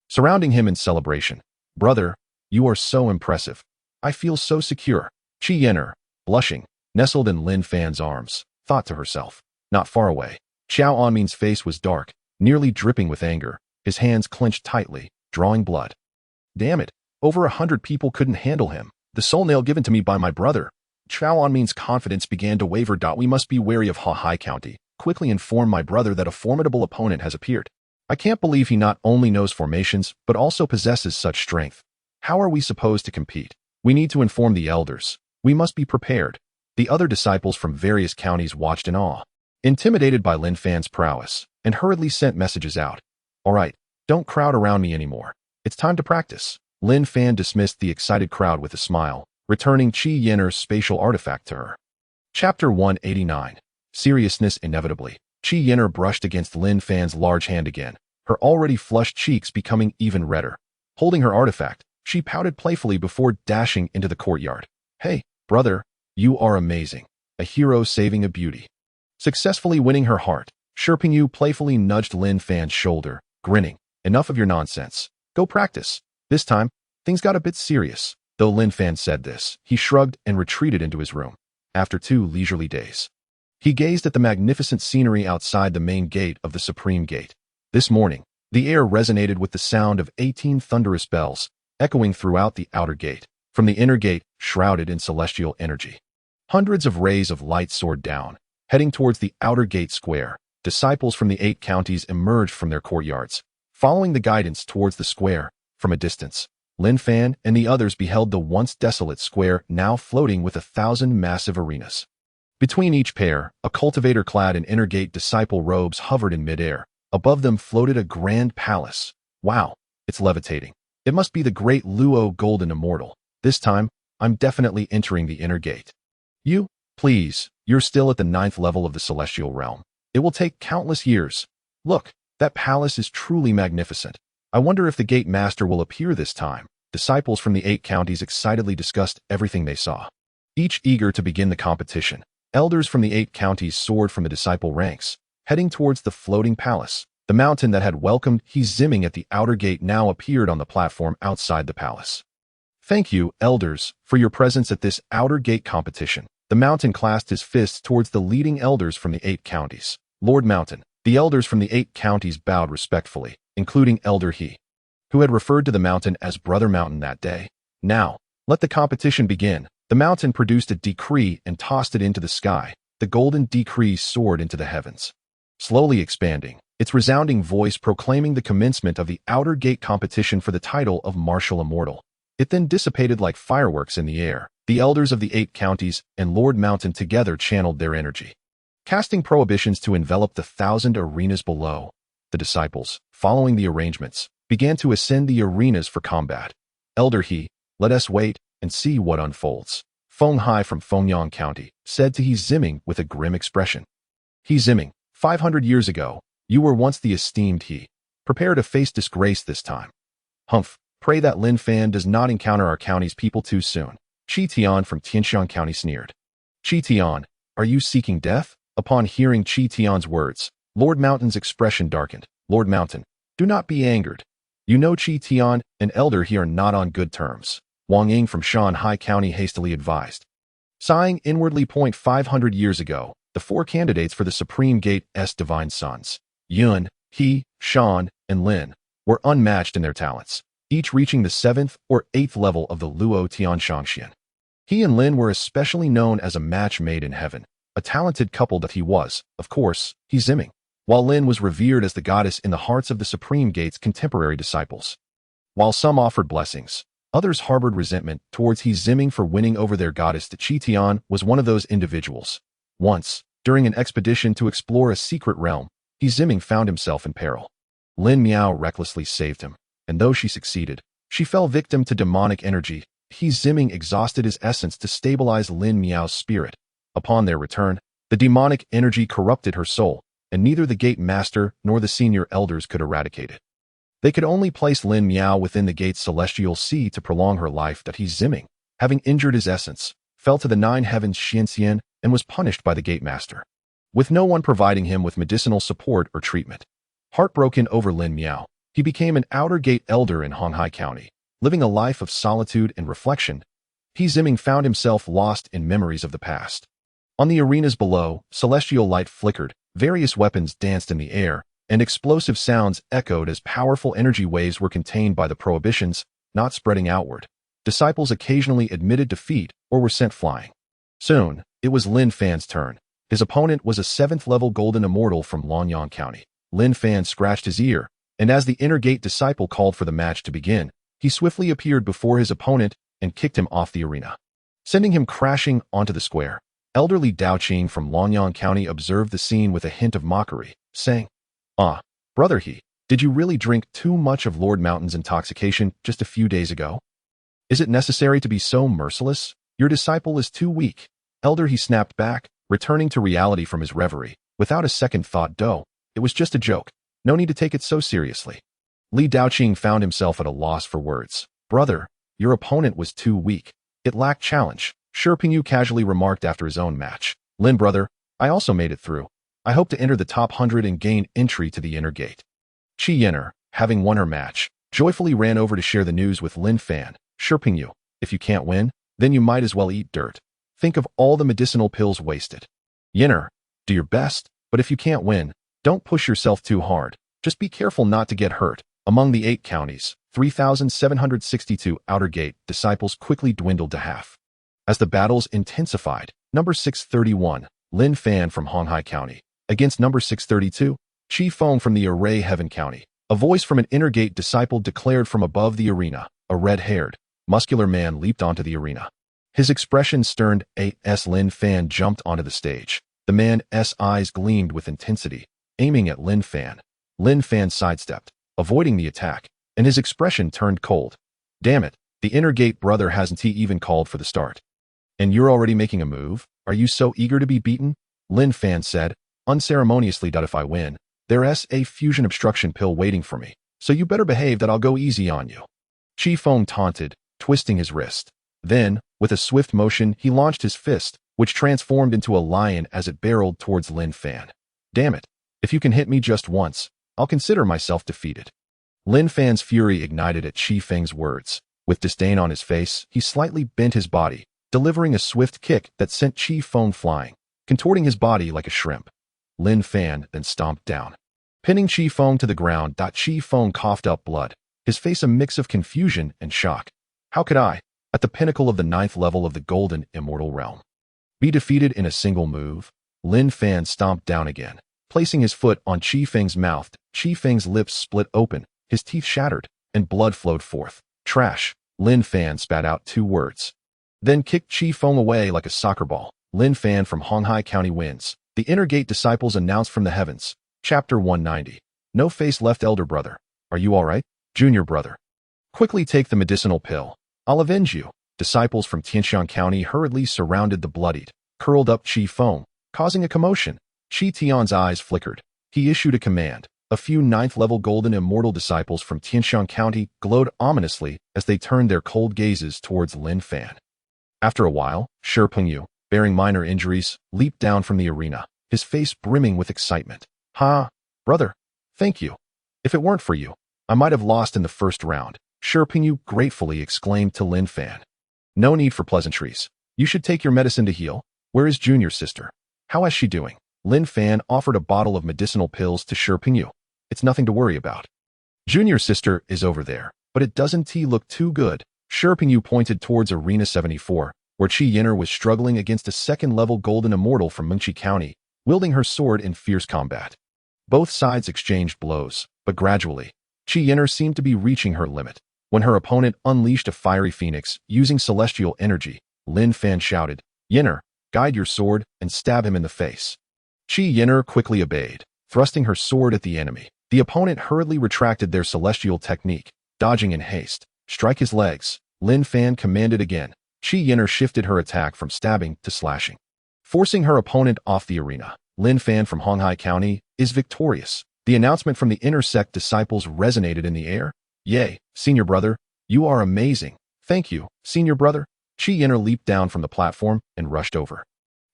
surrounding him in celebration. "Brother, you are so impressive. I feel so secure." Qi Yin'er, blushing, nestled in Lin Fan's arms, thought to herself. Not far away, Xiao Anmin's face was dark, nearly dripping with anger, his hands clenched tightly, drawing blood. "Damn it, over 100 people couldn't handle him. The soul nail given to me by my brother. Chao Anmin's confidence began to waver. We must be wary of Hai County. Quickly inform my brother that a formidable opponent has appeared. I can't believe he not only knows formations, but also possesses such strength. How are we supposed to compete? We need to inform the elders. We must be prepared. The other disciples from various counties watched in awe, intimidated by Lin Fan's prowess, and hurriedly sent messages out. All right, don't crowd around me anymore. It's time to practice. Lin Fan dismissed the excited crowd with a smile, returning Qi Yin'er's spatial artifact to her. Chapter 189. Seriousness inevitably. Qi Yin'er brushed against Lin Fan's large hand again, her already flushed cheeks becoming even redder. Holding her artifact, she pouted playfully before dashing into the courtyard. Hey, brother, you are amazing. A hero saving a beauty. Successfully winning her heart, Sherping Yu playfully nudged Lin Fan's shoulder, grinning. Enough of your nonsense. Go practice. This time, things got a bit serious. Though Lin Fan said this, he shrugged and retreated into his room. After 2 leisurely days, he gazed at the magnificent scenery outside the main gate of the Supreme Gate. This morning, the air resonated with the sound of 18 thunderous bells, echoing throughout the outer gate, from the inner gate shrouded in celestial energy. Hundreds of rays of light soared down, heading towards the outer gate square. Disciples from the 8 counties emerged from their courtyards, following the guidance towards the square. From a distance, Lin Fan and the others beheld the once desolate square now floating with 1,000 massive arenas. Between each pair, a cultivator clad in inner gate disciple robes hovered in midair. Above them floated a grand palace. Wow, it's levitating. It must be the great Luo Golden Immortal. This time, I'm definitely entering the inner gate. You, please, you're still at the 9th level of the celestial realm. It will take countless years. Look, that palace is truly magnificent. I wonder if the gate master will appear this time. Disciples from the 8 counties excitedly discussed everything they saw, each eager to begin the competition. Elders from the 8 counties soared from the disciple ranks, heading towards the floating palace. The mountain that had welcomed He Ziming at the outer gate now appeared on the platform outside the palace. Thank you, elders, for your presence at this outer gate competition. The mountain clasped his fists towards the leading elders from the 8 counties. Lord Mountain. The elders from the 8 counties bowed respectfully, including Elder He, who had referred to the mountain as Brother Mountain that day. Now, let the competition begin. The mountain produced a decree and tossed it into the sky. The golden decree soared into the heavens, slowly expanding, its resounding voice proclaiming the commencement of the outer gate competition for the title of Martial Immortal. It then dissipated like fireworks in the air. The elders of the 8 counties and Lord Mountain together channeled their energy, casting prohibitions to envelop the 1,000 arenas below. The disciples, following the arrangements, began to ascend the arenas for combat. Elder He, let us wait and see what unfolds. Feng Hai from Fengyang County said to He Ziming with a grim expression. He Ziming, 500 years ago, you were once the esteemed He. Prepare to face disgrace this time. Humph, pray that Lin Fan does not encounter our county's people too soon. Qi Tian from Tianshan County sneered. Qi Tian, are you seeking death? Upon hearing Qi Tian's words, Lord Mountain's expression darkened. Lord Mountain, do not be angered. You know Qi Tian and Elder He are not on good terms. Wang Ying from Shanhai County hastily advised. Sighing inwardly. 500 years ago, the 4 candidates for the Supreme Gate's divine sons, Yun, He, Shan, and Lin, were unmatched in their talents, each reaching the 7th or 8th level of the Luo Tianshangshan. He and Lin were especially known as a match made in heaven, a talented couple that he was, of course, He Ziming, while Lin was revered as the goddess in the hearts of the Supreme Gate's contemporary disciples. While some offered blessings, others harbored resentment towards He Ziming for winning over their goddess. Qi Tian was one of those individuals. Once, during an expedition to explore a secret realm, He Ziming found himself in peril. Lin Miao recklessly saved him, and though she succeeded, she fell victim to demonic energy. He Ziming exhausted his essence to stabilize Lin Miao's spirit. Upon their return, the demonic energy corrupted her soul, and neither the gate master nor the senior elders could eradicate it. They could only place Lin Miao within the gate's celestial sea to prolong her life. That He Ziming, having injured his essence, fell to the 9 heavens Xianxian and was punished by the gate master, with no one providing him with medicinal support or treatment. Heartbroken over Lin Miao, he became an outer gate elder in Honghai County, living a life of solitude and reflection. He Ziming found himself lost in memories of the past. On the arenas below, celestial light flickered, various weapons danced in the air, and explosive sounds echoed as powerful energy waves were contained by the prohibitions, not spreading outward. Disciples occasionally admitted defeat or were sent flying. Soon, it was Lin Fan's turn. His opponent was a 7th-level golden immortal from Longyang County. Lin Fan scratched his ear, and as the inner gate disciple called for the match to begin, he swiftly appeared before his opponent and kicked him off the arena, sending him crashing onto the square. Elderly Dao Qing from Longyang County observed the scene with a hint of mockery, saying, "Ah, brother did you really drink too much of Lord Mountain's intoxication just a few days ago? Is it necessary to be so merciless? Your disciple is too weak." Elder he snapped back, returning to reality from his reverie. Without a second thought, it was just a joke. No need to take it so seriously. Li Daoqing found himself at a loss for words. "Brother, your opponent was too weak. It lacked challenge," Shi Pingyu casually remarked after his own match. "Lin brother, I also made it through. I hope to enter the top 100 and gain entry to the inner gate." Qi Yin'er, having won her match, joyfully ran over to share the news with Lin Fan. "Shi Pingyu, if you can't win, then you might as well eat dirt. Think of all the medicinal pills wasted. Yin'er, do your best, but if you can't win, don't push yourself too hard. Just be careful not to get hurt." Among the 8 counties, 3,762 outer gate disciples quickly dwindled to half. As the battles intensified, number 631, Lin Fan from Honghai County, against number 632, Qi Feng from the Array Heaven County. A voice from an inner gate disciple declared from above the arena. A red-haired, muscular man leaped onto the arena. His expression stern as Lin Fan jumped onto the stage. The man's eyes gleamed with intensity, aiming at Lin Fan. Lin Fan sidestepped, avoiding the attack, and his expression turned cold. "Damn it, the inner gate brother hasn't he even called for the start? And you're already making a move? Are you so eager to be beaten?" Lin Fan said, unceremoniously. "If I win, there's a fusion obstruction pill waiting for me, so you better behave that I'll go easy on you." Qi Feng taunted, twisting his wrist. Then, with a swift motion, he launched his fist, which transformed into a lion as it barreled towards Lin Fan. "Damn it, if you can hit me just once, I'll consider myself defeated." Lin Fan's fury ignited at Qi Feng's words. With disdain on his face, he slightly bent his body, delivering a swift kick that sent Qi Feng flying, contorting his body like a shrimp. Lin Fan then stomped down, pinning Qi Feng to the ground. Qi Feng coughed up blood, his face a mix of confusion and shock. "How could I, at the pinnacle of the 9th level of the golden immortal realm, be defeated in a single move?" Lin Fan stomped down again, placing his foot on Qi Feng's mouth. Qi Feng's lips split open, his teeth shattered, and blood flowed forth. "Trash." Lin Fan spat out 2 words, then kicked Qi Feng away like a soccer ball. Lin Fan from Honghai County wins. The inner gate disciples announced from the heavens. Chapter 190. No face left. Elder brother, are you all right? Junior brother, quickly take the medicinal pill. I'll avenge you. Disciples from Tianshan County hurriedly surrounded the bloodied, curled up Qi Feng, causing a commotion. Qi Tian's eyes flickered. He issued a command. A few 9th-level golden immortal disciples from Tianshan County glowed ominously as they turned their cold gazes towards Lin Fan. After a while, Shi Pingyu, bearing minor injuries, leaped down from the arena, his face brimming with excitement. "Ha, brother, thank you. If it weren't for you, I might have lost in the first round," Shi Pingyu gratefully exclaimed to Lin Fan. "No need for pleasantries. You should take your medicine to heal. Where is Junior sister? How is she doing?" Lin Fan offered a bottle of medicinal pills to Shi Pingyu. "It's nothing to worry about. Junior sister is over there, but it doesn't look too good." Shi Pingyu pointed towards Arena 74, where Qi Yin'er was struggling against a 2nd-level golden immortal from Mengqi County, wielding her sword in fierce combat. Both sides exchanged blows, but gradually, Qi Yin'er seemed to be reaching her limit. When her opponent unleashed a fiery phoenix using celestial energy, Lin Fan shouted, "Yin'er, guide your sword and stab him in the face." Qi Yin'er quickly obeyed, thrusting her sword at the enemy. The opponent hurriedly retracted their celestial technique, dodging in haste. "Strike his legs," Lin Fan commanded again. Qi Yin'er shifted her attack from stabbing to slashing, forcing her opponent off the arena. Lin Fan from Honghai County is victorious. The announcement from the inner sect disciples resonated in the air. "Yay, senior brother, you are amazing. Thank you, senior brother." Qi Yin'er leaped down from the platform and rushed over,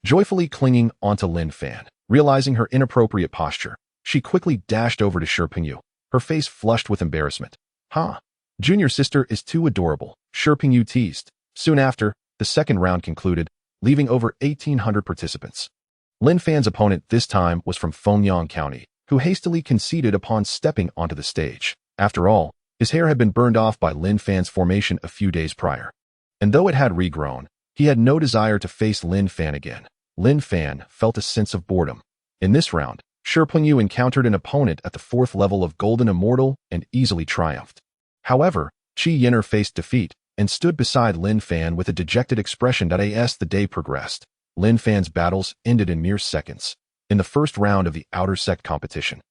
joyfully clinging onto Lin Fan. Realizing her inappropriate posture, she quickly dashed over to Shi Pingyu, her face flushed with embarrassment. "Ha, Junior sister is too adorable," Shi Pingyu teased. Soon after, the 2nd round concluded, leaving over 1,800 participants. Lin Fan's opponent this time was from Fengyang County, who hastily conceded upon stepping onto the stage. After all, his hair had been burned off by Lin Fan's formation a few days prior, and though it had regrown, He had no desire to face Lin Fan again. Lin Fan felt a sense of boredom. In this round, Shi Pengyu encountered an opponent at the 4th level of Golden Immortal and easily triumphed. However, Qi Yin'er faced defeat and stood beside Lin Fan with a dejected expression. As the day progressed, Lin Fan's battles ended in mere seconds. In the first round of the Outer Sect competition,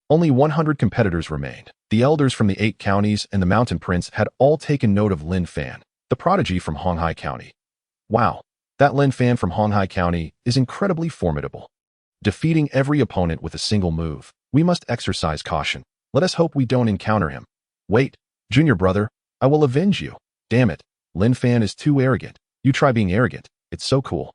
only 100 competitors remained. The elders from the 8 counties and the Mountain Prince had all taken note of Lin Fan, the prodigy from Honghai County. Wow, that Lin Fan from Honghai County is incredibly formidable. Defeating every opponent with a single move, we must exercise caution. Let us hope we don't encounter him. Wait, junior brother, I will avenge you. Damn it, Lin Fan is too arrogant. You try being arrogant, it's so cool.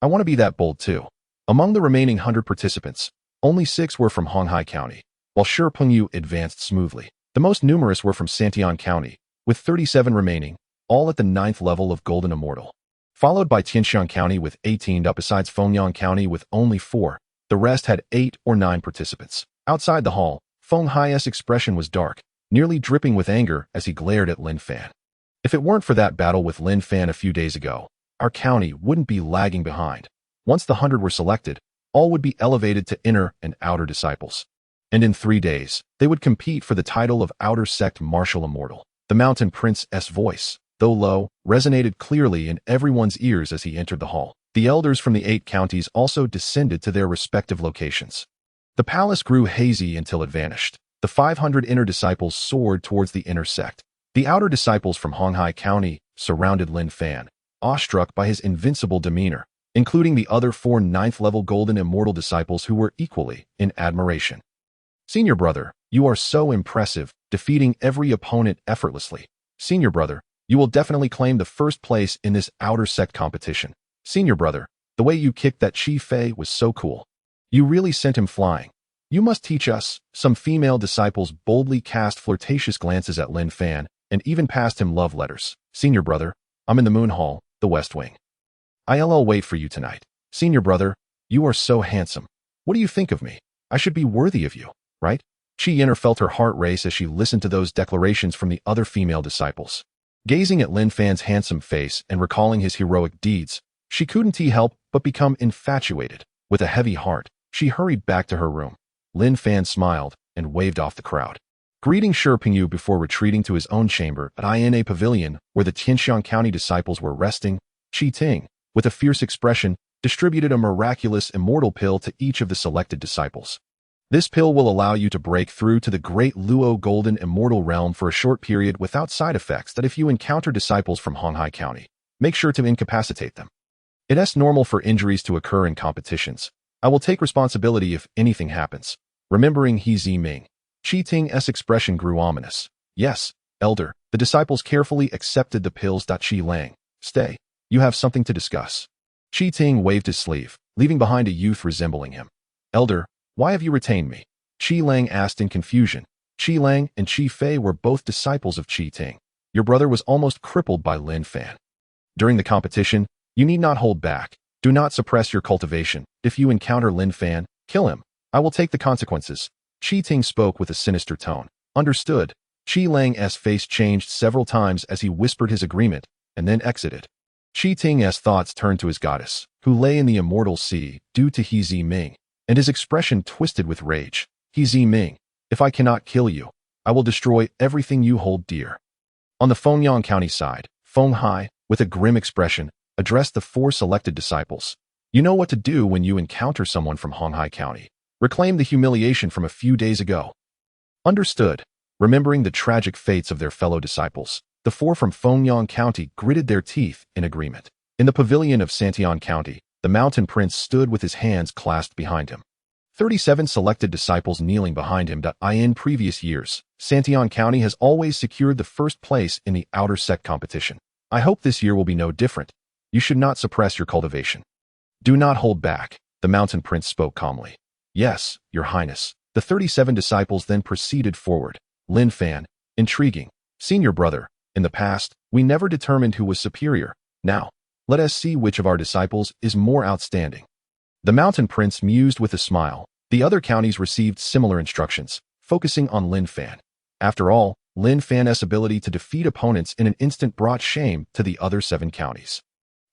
I want to be that bold too. Among the remaining 100 participants, only 6 were from Honghai County, while Shi Pengyu advanced smoothly. The most numerous were from Santian County, with 37 remaining, all at the 9th level of Golden Immortal. Followed by Tianxiang County with 18, besides Fengyang County with only 4, the rest had 8 or 9 participants. Outside the hall, Feng Hai's expression was dark, nearly dripping with anger as he glared at Lin Fan. If it weren't for that battle with Lin Fan a few days ago, our county wouldn't be lagging behind. Once the 100 were selected, all would be elevated to inner and outer disciples. And in 3 days, they would compete for the title of Outer Sect Martial Immortal. The Mountain Prince's voice, though low, resonated clearly in everyone's ears as he entered the hall. The elders from the 8 counties also descended to their respective locations. The palace grew hazy until it vanished. The 500 inner disciples soared towards the inner sect. The outer disciples from Honghai County surrounded Lin Fan, awestruck by his invincible demeanor, including the other 4 9th-level Golden Immortal disciples who were equally in admiration. Senior brother, you are so impressive, defeating every opponent effortlessly. Senior brother, you will definitely claim the first place in this outer sect competition. Senior brother, the way you kicked that Chi Fei was so cool. You really sent him flying. You must teach us. Some female disciples boldly cast flirtatious glances at Lin Fan and even passed him love letters. Senior brother, I'm in the Moon Hall, the West Wing. I'll wait for you tonight. Senior brother, you are so handsome. What do you think of me? I should be worthy of you, right? Qi Yin'er felt her heart race as she listened to those declarations from the other female disciples. Gazing at Lin Fan's handsome face and recalling his heroic deeds, she couldn't help but become infatuated. With a heavy heart, she hurried back to her room. Lin Fan smiled and waved off the crowd, greeting Shi Pengyu before retreating to his own chamber at INA Pavilion where the Tianxiang County disciples were resting. Qi Ting, with a fierce expression, distributed a miraculous immortal pill to each of the selected disciples. This pill will allow you to break through to the Great Luo Golden Immortal Realm for a short period without side effects. That if you encounter disciples from Honghai County, make sure to incapacitate them. It's normal for injuries to occur in competitions. I will take responsibility if anything happens. Remembering He Ziming, Qi Ting's expression grew ominous. Yes, elder, the disciples carefully accepted the pills. Qi Lang, stay. You have something to discuss. Qi Ting waved his sleeve, leaving behind a youth resembling him. Elder, why have you retained me? Qi Lang asked in confusion. Qi Lang and Qi Fei were both disciples of Qi Ting. Your brother was almost crippled by Lin Fan. During the competition, you need not hold back. Do not suppress your cultivation. If you encounter Lin Fan, kill him. I will take the consequences. Qi Ting spoke with a sinister tone. Understood. Qi Lang's face changed several times as he whispered his agreement, and then exited. Qi Ting's thoughts turned to his goddess, who lay in the immortal sea due to He Ziming, and his expression twisted with rage. He Ziming, if I cannot kill you, I will destroy everything you hold dear. On the Fengyang County side, Feng Hai, with a grim expression, addressed the 4 selected disciples. You know what to do when you encounter someone from Honghai County. Reclaim the humiliation from a few days ago. Understood. Remembering the tragic fates of their fellow disciples, the 4 from Fengyang County gritted their teeth in agreement. In the pavilion of Santian County, the Mountain Prince stood with his hands clasped behind him. 37 selected disciples kneeling behind him. In previous years, Santian County has always secured the first place in the outer sect competition. I hope this year will be no different. You should not suppress your cultivation. Do not hold back, the Mountain Prince spoke calmly. Yes, your highness. The 37 disciples then proceeded forward. Lin Fan, intriguing. Senior brother, in the past, we never determined who was superior. Now, let us see which of our disciples is more outstanding. The Mountain Prince mused with a smile. The other counties received similar instructions, focusing on Lin Fan. After all, Lin Fan's ability to defeat opponents in an instant brought shame to the other 7 counties.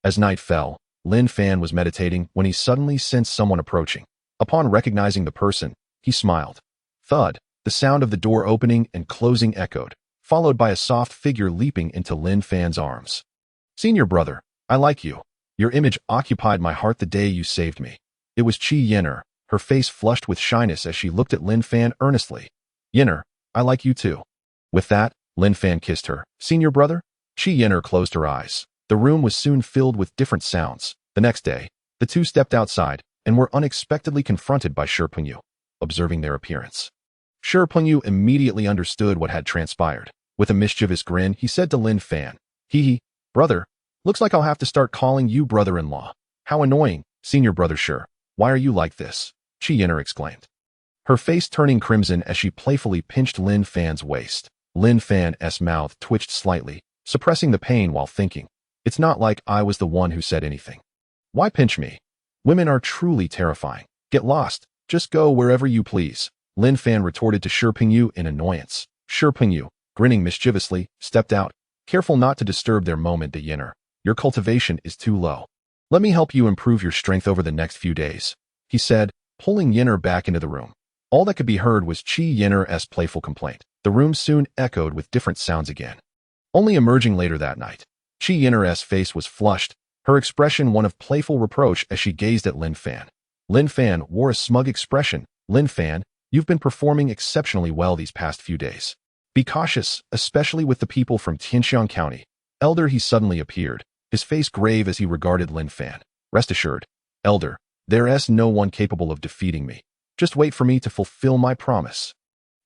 As night fell, Lin Fan was meditating when he suddenly sensed someone approaching. Upon recognizing the person, he smiled. Thud, the sound of the door opening and closing echoed, followed by a soft figure leaping into Lin Fan's arms. Senior brother, I like you. Your image occupied my heart the day you saved me. It was Qi Yinner, her face flushed with shyness as she looked at Lin Fan earnestly. Yinner, I like you too. With that, Lin Fan kissed her. Senior brother? Qi Yinner closed her eyes. The room was soon filled with different sounds. The next day, the two stepped outside and were unexpectedly confronted by Shi Pengyu, observing their appearance. Shi Pengyu immediately understood what had transpired. With a mischievous grin, he said to Lin Fan, Hee, brother, looks like I'll have to start calling you brother-in-law. How annoying, senior brother Shi. Why are you like this? Qi Yinner exclaimed, her face turning crimson as she playfully pinched Lin Fan's waist. Lin Fan's mouth twitched slightly, suppressing the pain while thinking, it's not like I was the one who said anything. Why pinch me? Women are truly terrifying. Get lost. Just go wherever you please. Lin Fan retorted to Shi Pengyu in annoyance. Shi Pengyu, grinning mischievously, stepped out, careful not to disturb their moment to Yinner. Your cultivation is too low. Let me help you improve your strength over the next few days, he said, pulling Yinner back into the room. All that could be heard was Qi Yinner's playful complaint. The room soon echoed with different sounds again. Only emerging later that night, Qi Yinner's face was flushed, her expression one of playful reproach as she gazed at Lin Fan. Lin Fan wore a smug expression. Lin Fan, you've been performing exceptionally well these past few days. Be cautious, especially with the people from Tianxiang County. Elder, he suddenly appeared, his face grave as he regarded Lin Fan. Rest assured, Elder, there's no one capable of defeating me. Just wait for me to fulfill my promise.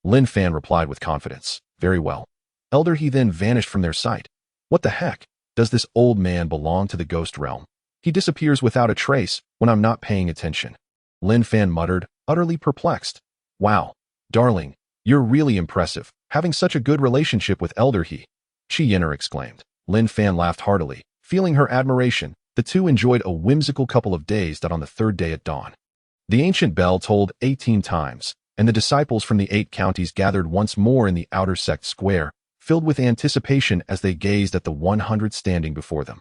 Lin Fan replied with confidence. Very well. Elder, he then vanished from their sight. What the heck? Does this old man belong to the ghost realm? He disappears without a trace when I'm not paying attention. Lin Fan muttered, utterly perplexed. Wow, darling, you're really impressive, having such a good relationship with Elder he. Qi Yinner exclaimed. Lin Fan laughed heartily, feeling her admiration. The two enjoyed a whimsical couple of days that on the third day at dawn. The ancient bell tolled 18 times, and the disciples from the 8 counties gathered once more in the outer sect square, filled with anticipation as they gazed at the 100 standing before them.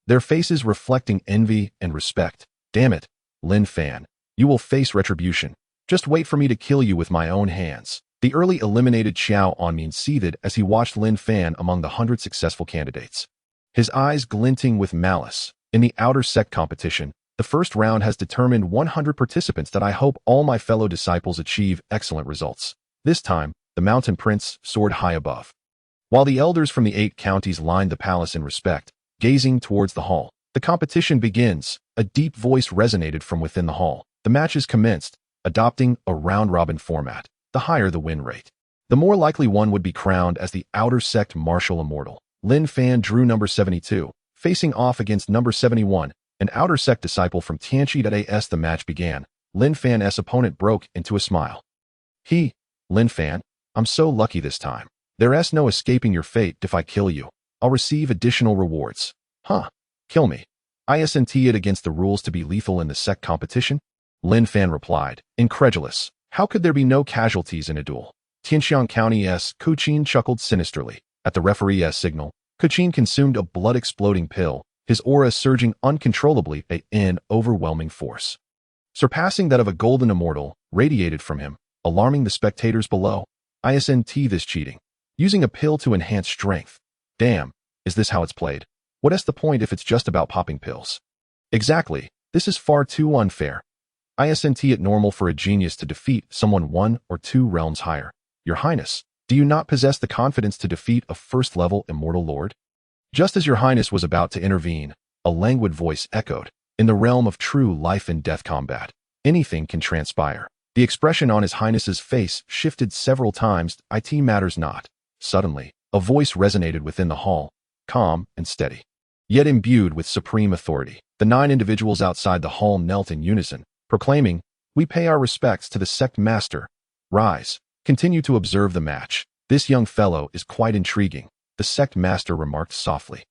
Their faces reflecting envy and respect. Damn it, Lin Fan, you will face retribution. Just wait for me to kill you with my own hands. The early eliminated Xiao Anmin seethed as he watched Lin Fan among the 100 successful candidates. His eyes glinting with malice. In the outer sect competition, the first round has determined 100 participants that I hope all my fellow disciples achieve excellent results. This time, the Mountain Prince soared high above. While the elders from the 8 counties lined the palace in respect, gazing towards the hall, the competition begins. A deep voice resonated from within the hall. The matches commenced, adopting a round-robin format. The higher the win rate, the more likely one would be crowned as the outer sect martial immortal. Lin Fan drew number 72, facing off against number 71, an outer sect disciple from Tianqi. As the match began, Lin Fan's opponent broke into a smile. Lin Fan, I'm so lucky this time. There's no escaping your fate if I kill you. I'll receive additional rewards. Huh? Kill me. Isn't it against the rules to be lethal in the sect competition? Lin Fan replied, incredulous. How could there be no casualties in a duel? Tianxiang County's Kuqin chuckled sinisterly. At the referee's signal, Kuqin consumed a blood-exploding pill, his aura surging uncontrollably in overwhelming force. Surpassing that of a golden immortal, radiated from him, alarming the spectators below. Isn't this cheating? Using a pill to enhance strength. Damn, is this how it's played? What's the point if it's just about popping pills? Exactly, this is far too unfair. Isn't it normal for a genius to defeat someone 1 or 2 realms higher? Your Highness, do you not possess the confidence to defeat a first-level immortal lord? Just as Your Highness was about to intervene, a languid voice echoed. In the realm of true life-and-death combat, anything can transpire. The expression on His Highness's face shifted several times. It matters not. Suddenly, a voice resonated within the hall, calm and steady, yet imbued with supreme authority. The 9 individuals outside the hall knelt in unison, proclaiming, we pay our respects to the sect master. Rise. Continue to observe the match. This young fellow is quite intriguing, the sect master remarked softly.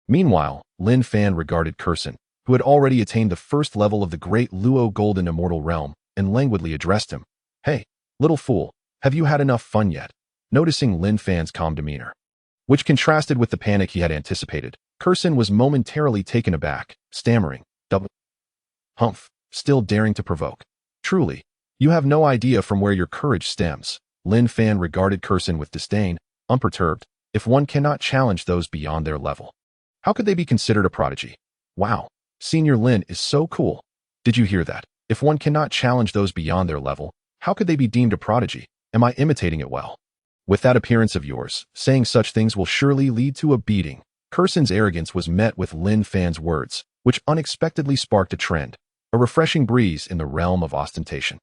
Meanwhile, Lin Fan regarded Curson, who had already attained the first level of the great Luo Golden Immortal Realm, and languidly addressed him. Hey, little fool, have you had enough fun yet? Noticing Lin Fan's calm demeanor, which contrasted with the panic he had anticipated. Curson was momentarily taken aback, stammering, "Double humph," still daring to provoke. "Truly, you have no idea from where your courage stems." Lin Fan regarded Curson with disdain, unperturbed. If one cannot challenge those beyond their level, how could they be considered a prodigy? Wow, Senior Lin is so cool. Did you hear that? If one cannot challenge those beyond their level, how could they be deemed a prodigy? Am I imitating it well? With that appearance of yours, saying such things will surely lead to a beating. Curson's arrogance was met with Lin Fan's words, which unexpectedly sparked a trend, a refreshing breeze in the realm of ostentation.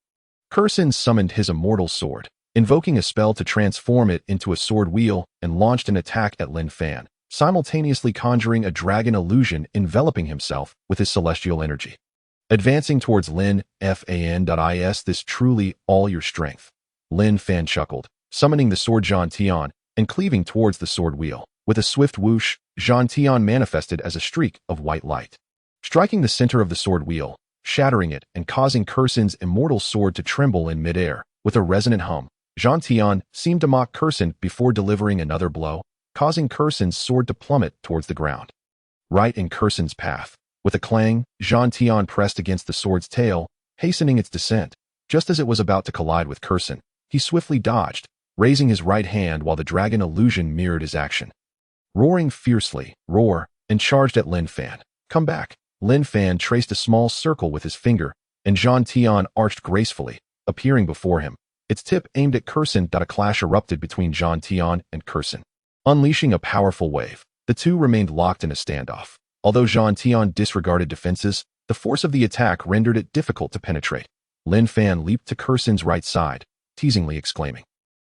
Curson summoned his immortal sword, invoking a spell to transform it into a sword wheel, and launched an attack at Lin Fan, simultaneously conjuring a dragon illusion enveloping himself with his celestial energy. Advancing towards Lin Fan. Is this truly all your strength? Lin Fan chuckled, summoning the sword Zhan Tian and cleaving towards the sword wheel. With a swift whoosh, Zhan Tian manifested as a streak of white light, striking the center of the sword wheel, shattering it and causing Curson's immortal sword to tremble in midair. With a resonant hum, Zhan Tian seemed to mock Curson before delivering another blow, causing Curson's sword to plummet towards the ground, right in Curson's path. With a clang, Zhan Tian pressed against the sword's tail, hastening its descent. Just as it was about to collide with Curson, he swiftly dodged, raising his right hand while the dragon illusion mirrored his action. Roaring fiercely, and charged at Lin Fan. "Come back." Lin Fan traced a small circle with his finger, and Zhan Tian arched gracefully, appearing before him, its tip aimed at Curson. A clash erupted between Zhan Tian and Curson, unleashing a powerful wave. The two remained locked in a standoff. Although Zhan Tian disregarded defenses, the force of the attack rendered it difficult to penetrate. Lin Fan leaped to Curson's right side, teasingly exclaiming,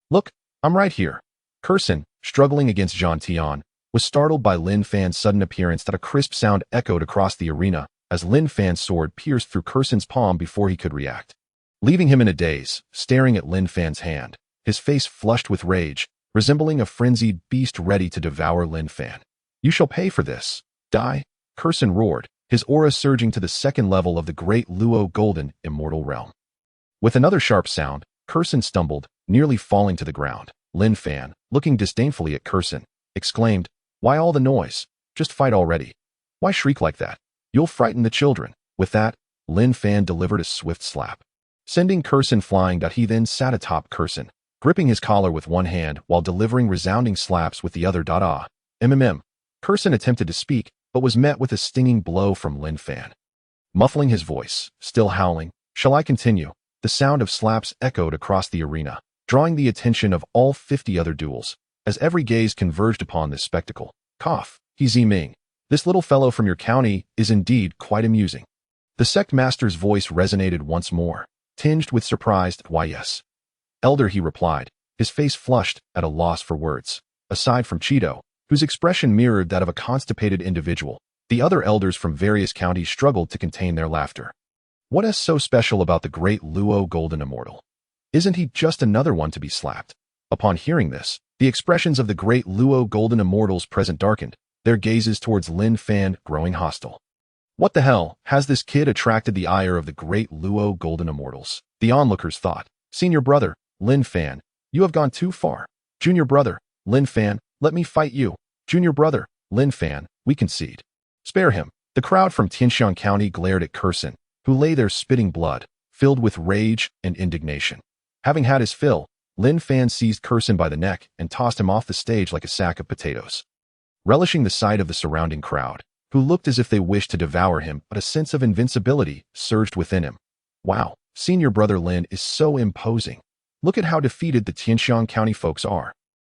"Look, I'm right here." Curson, struggling against Zhan Tian, was startled by Lin Fan's sudden appearance. A crisp sound echoed across the arena as Lin Fan's sword pierced through Curson's palm before he could react, leaving him in a daze, staring at Lin Fan's hand, his face flushed with rage, resembling a frenzied beast ready to devour Lin Fan. "You shall pay for this. Die," Curson roared, his aura surging to the second level of the great Luo Golden Immortal Realm. With another sharp sound, Curson stumbled, nearly falling to the ground. Lin Fan, looking disdainfully at Curson, exclaimed, "Why all the noise? Just fight already. Why shriek like that? You'll frighten the children." With that, Lin Fan delivered a swift slap, sending Curson flying. He then sat atop Curson, gripping his collar with one hand while delivering resounding slaps with the other. Curson attempted to speak, but was met with a stinging blow from Lin Fan. Muffling his voice, still howling, "Shall I continue?" The sound of slaps echoed across the arena, drawing the attention of all 50 other duels, as every gaze converged upon this spectacle. "Cough, he Ziming. This little fellow from your county is indeed quite amusing." The sect master's voice resonated once more, tinged with surprise. "Why yes, Elder," he replied, his face flushed, at a loss for words. Aside from Cheeto, whose expression mirrored that of a constipated individual, the other elders from various counties struggled to contain their laughter. What is so special about the great Luo Golden Immortal? Isn't he just another one to be slapped? Upon hearing this, the expressions of the great Luo Golden Immortals present darkened, their gazes towards Lin Fan growing hostile. What the hell has this kid attracted the ire of the great Luo Golden Immortals? The onlookers thought. "Senior brother, Lin Fan, you have gone too far. Junior brother, Lin Fan, let me fight you. Junior brother, Lin Fan, we concede. Spare him." The crowd from Tianxiang County glared at Curson, who lay there spitting blood, filled with rage and indignation. Having had his fill, Lin Fan seized Curson by the neck and tossed him off the stage like a sack of potatoes. Relishing the sight of the surrounding crowd, who looked as if they wished to devour him, but a sense of invincibility surged within him. "Wow, Senior brother Lin is so imposing. Look at how defeated the Tianxiang County folks are.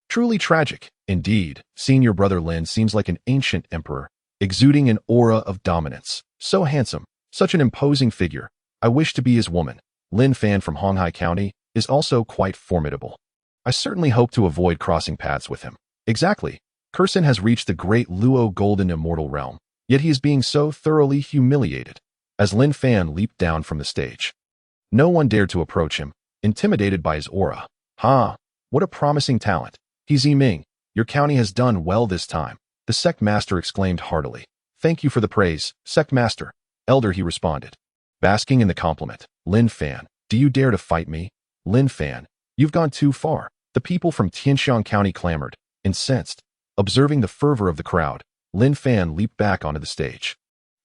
Truly tragic." Indeed, Senior brother Lin seems like an ancient emperor, exuding an aura of dominance. "So handsome, such an imposing figure. I wish to be his woman." Lin Fan from Honghai County is also quite formidable. "I certainly hope to avoid crossing paths with him." Exactly. Curson has reached the great Luo Golden Immortal Realm, yet he is being so thoroughly humiliated. As Lin Fan leaped down from the stage, no one dared to approach him, intimidated by his aura. "Ha! What a promising talent. He Ziming, your county has done well this time," the sect master exclaimed heartily. "Thank you for the praise, sect master." "Elder," he responded, basking in the compliment. "Lin Fan, do you dare to fight me?" "Lin Fan, you've gone too far." The people from Tianxiang County clamored, incensed. Observing the fervor of the crowd, Lin Fan leaped back onto the stage,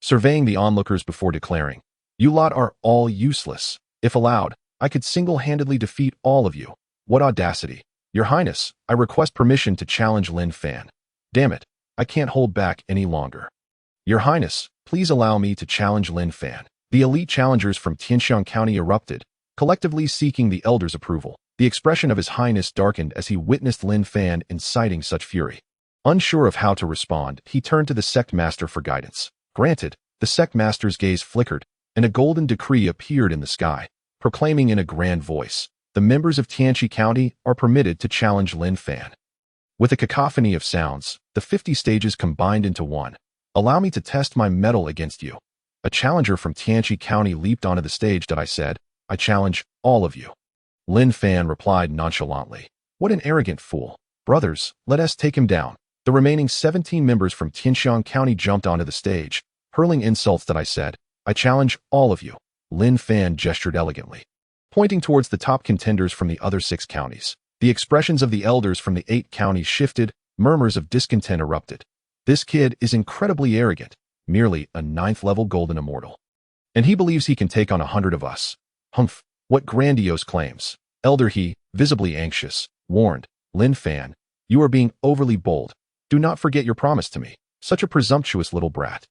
surveying the onlookers before declaring, "You lot are all useless. If allowed, I could single-handedly defeat all of you. What audacity! Your Highness, I request permission to challenge Lin Fan. Damn it, I can't hold back any longer. Your Highness, please allow me to challenge Lin Fan." The elite challengers from Tianxiang County erupted, collectively seeking the elder's approval. The expression of His Highness darkened as he witnessed Lin Fan inciting such fury. Unsure of how to respond, he turned to the sect master for guidance. Granted, the sect master's gaze flickered, and a golden decree appeared in the sky, proclaiming in a grand voice, "The members of Tianxi County are permitted to challenge Lin Fan." With a cacophony of sounds, the 50 stages combined into one. "Allow me to test my mettle against you." A challenger from Tianxi County leaped onto the stage that I said, "I challenge all of you." Lin Fan replied nonchalantly, "What an arrogant fool. Brothers, let us take him down." The remaining 17 members from Tianxiang County jumped onto the stage, hurling insults that I said, "I challenge all of you." Lin Fan gestured elegantly, pointing towards the top contenders from the other 6 counties. The expressions of the elders from the 8 counties shifted, murmurs of discontent erupted. "This kid is incredibly arrogant, merely a 9th-level golden immortal. And he believes he can take on 100 of us. Humph, what grandiose claims." Elder He, visibly anxious, warned, "Lin Fan, you are being overly bold. Do not forget your promise to me. Such a presumptuous little brat."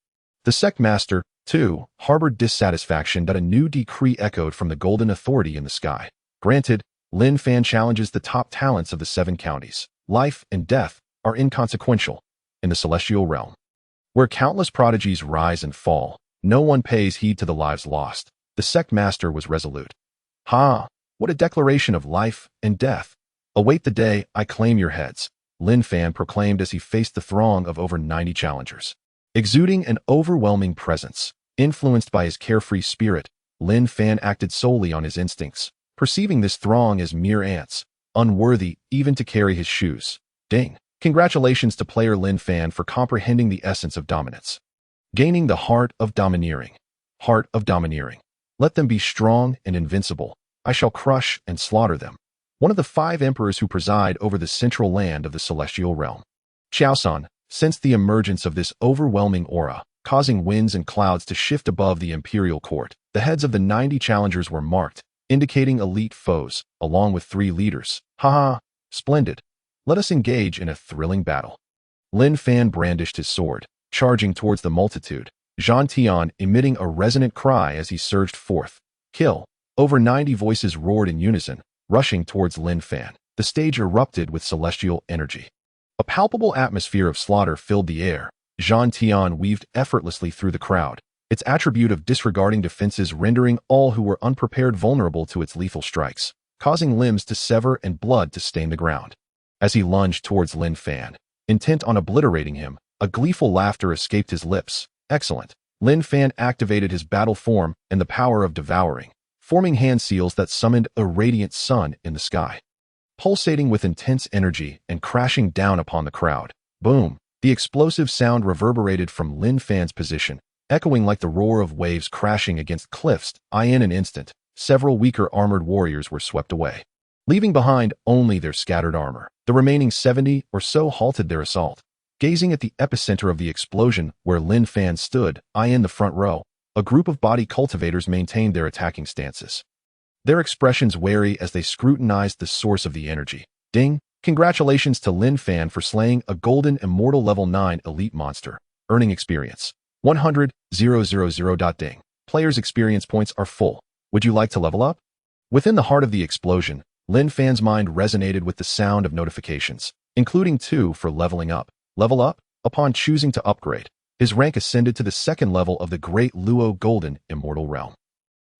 The sect master, too, harbored dissatisfaction that a new decree echoed from the golden authority in the sky. Granted, Lin Fan challenges the top talents of the 7 counties. Life and death are inconsequential in the celestial realm, where countless prodigies rise and fall. No one pays heed to the lives lost. The sect master was resolute. "Ha! What a declaration of life and death! Await the day I claim your heads," Lin Fan proclaimed as he faced the throng of over 90 challengers. Exuding an overwhelming presence, influenced by his carefree spirit, Lin Fan acted solely on his instincts, perceiving this throng as mere ants, unworthy even to carry his shoes. Ding! Congratulations to player Lin Fan for comprehending the essence of dominance. Gaining the heart of domineering. Heart of domineering. Let them be strong and invincible. I shall crush and slaughter them. One of the 5 emperors who preside over the central land of the celestial realm. Chaosan sensed the emergence of this overwhelming aura, causing winds and clouds to shift above the imperial court. The heads of the 90 challengers were marked, indicating elite foes, along with 3 leaders. Haha, splendid. Let us engage in a thrilling battle. Lin Fan brandished his sword, charging towards the multitude, Zhan Tian emitting a resonant cry as he surged forth. Kill! Over 90 voices roared in unison, rushing towards Lin Fan. The stage erupted with celestial energy. A palpable atmosphere of slaughter filled the air. Zhan Tian weaved effortlessly through the crowd, its attribute of disregarding defenses rendering all who were unprepared vulnerable to its lethal strikes, causing limbs to sever and blood to stain the ground. As he lunged towards Lin Fan, intent on obliterating him, a gleeful laughter escaped his lips. Excellent. Lin Fan activated his battle form and the power of devouring, forming hand seals that summoned a radiant sun in the sky, pulsating with intense energy and crashing down upon the crowd. Boom! The explosive sound reverberated from Lin Fan's position, echoing like the roar of waves crashing against cliffs. In an instant, several weaker armored warriors were swept away, leaving behind only their scattered armor. The remaining 70 or so halted their assault, gazing at the epicenter of the explosion where Lin Fan stood. In the front row, a group of body cultivators maintained their attacking stances, their expressions wary as they scrutinized the source of the energy. Ding! Congratulations to Lin Fan for slaying a golden immortal level 9 elite monster, earning experience. 100,000. Ding. Players' experience points are full. Would you like to level up? Within the heart of the explosion, Lin Fan's mind resonated with the sound of notifications, including 2 for leveling up. Level up? Upon choosing to upgrade, his rank ascended to the 2nd level of the Great Luo Golden Immortal Realm.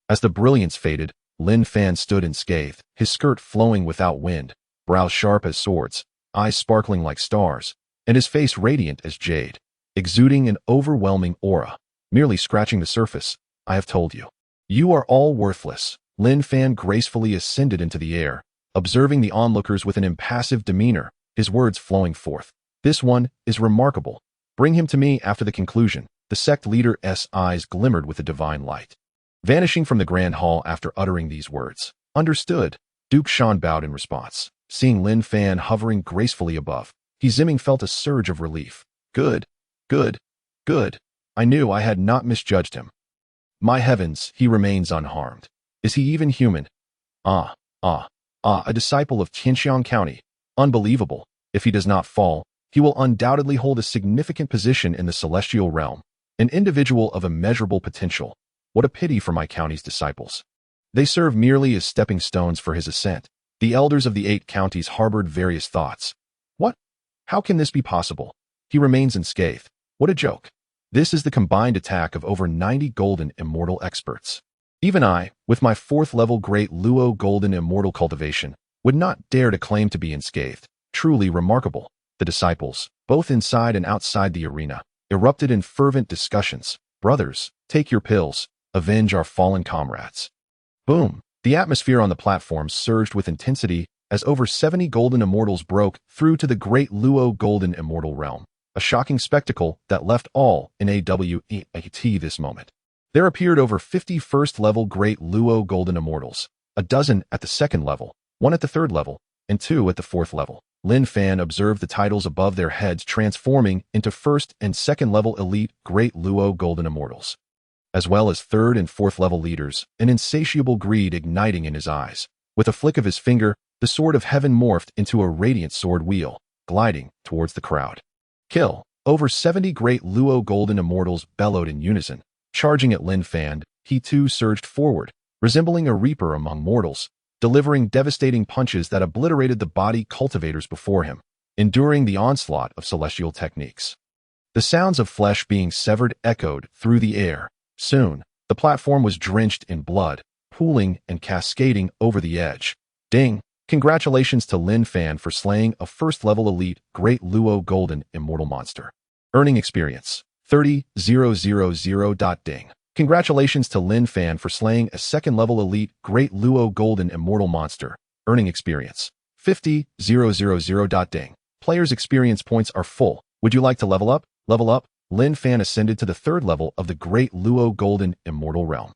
As the brilliance faded, Lin Fan stood unscathed, his skirt flowing without wind, brows sharp as swords, eyes sparkling like stars, and his face radiant as jade, exuding an overwhelming aura. Merely scratching the surface, I have told you. You are all worthless. Lin Fan gracefully ascended into the air, observing the onlookers with an impassive demeanor, his words flowing forth. This one is remarkable. Bring him to me after the conclusion. The sect leader's eyes glimmered with a divine light, vanishing from the grand hall after uttering these words. Understood. Duke Shan bowed in response, seeing Lin Fan hovering gracefully above. Zimming felt a surge of relief. Good, good, good. I knew I had not misjudged him. My heavens, he remains unharmed. Is he even human? Ah, a disciple of Tianxiang County. Unbelievable. If he does not fall, he will undoubtedly hold a significant position in the celestial realm, an individual of immeasurable potential. What a pity for my county's disciples. They serve merely as stepping stones for his ascent. The elders of the 8 counties harbored various thoughts. What? How can this be possible? He remains unscathed. What a joke. This is the combined attack of over 90 golden immortal experts. Even I, with my 4th level Great Luo golden immortal cultivation, would not dare to claim to be unscathed. Truly remarkable. The disciples, both inside and outside the arena, erupted in fervent discussions. Brothers, take your pills. Avenge our fallen comrades. Boom. The atmosphere on the platform surged with intensity as over 70 golden immortals broke through to the Great Luo golden immortal realm. A shocking spectacle that left all in AWEAT this moment. There appeared over 50 first-level Great Luo golden immortals, a dozen at the 2nd level, 1 at the 3rd level, and 2 at the 4th level. Lin Fan observed the titles above their heads transforming into 1st and 2nd level elite Great Luo golden immortals, as well as 3rd and 4th level leaders, an insatiable greed igniting in his eyes. With a flick of his finger, the sword of heaven morphed into a radiant sword wheel, gliding towards the crowd. Kill! Over 70 Great Luo golden immortals bellowed in unison. Charging at Lin Fan, he too surged forward, resembling a reaper among mortals, delivering devastating punches that obliterated the body cultivators before him, enduring the onslaught of celestial techniques. The sounds of flesh being severed echoed through the air. Soon, the platform was drenched in blood, pooling and cascading over the edge. Ding! Congratulations to Lin Fan for slaying a 1st-level elite Great Luo golden immortal monster. Earning experience 30,000. Ding! Congratulations to Lin Fan for slaying a 2nd-level elite Great Luo golden immortal monster. Earning experience 50,000. Ding! Players' experience points are full. Would you like to level up? Level up. Lin Fan ascended to the 3rd level of the Great Luo golden immortal realm.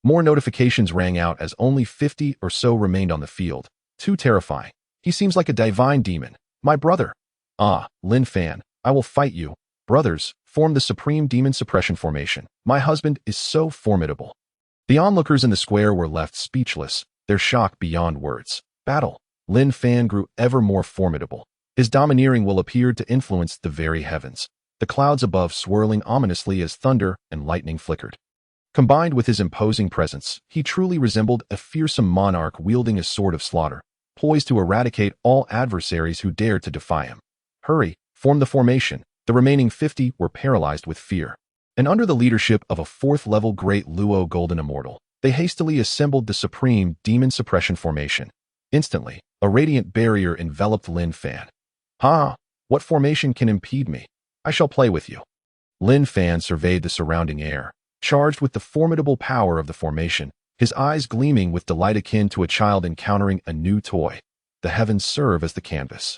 More notifications rang out as only 50 or so remained on the field. Too terrifying. He seems like a divine demon. My brother. Ah, Lin Fan, I will fight you. Brothers, form the Supreme Demon Suppression Formation. My husband is so formidable. The onlookers in the square were left speechless, their shock beyond words. Battle. Lin Fan grew ever more formidable. His domineering will appeared to influence the very heavens, the clouds above swirling ominously as thunder and lightning flickered. Combined with his imposing presence, he truly resembled a fearsome monarch wielding a sword of slaughter, poised to eradicate all adversaries who dared to defy him. Hurry, form the formation. The remaining 50 were paralyzed with fear. And under the leadership of a 4th-level Great Luo golden immortal, they hastily assembled the Supreme Demon Suppression Formation. Instantly, a radiant barrier enveloped Lin Fan. Ha! What formation can impede me? I shall play with you. Lin Fan surveyed the surrounding air, charged with the formidable power of the formation, his eyes gleaming with delight akin to a child encountering a new toy. The heavens serve as the canvas,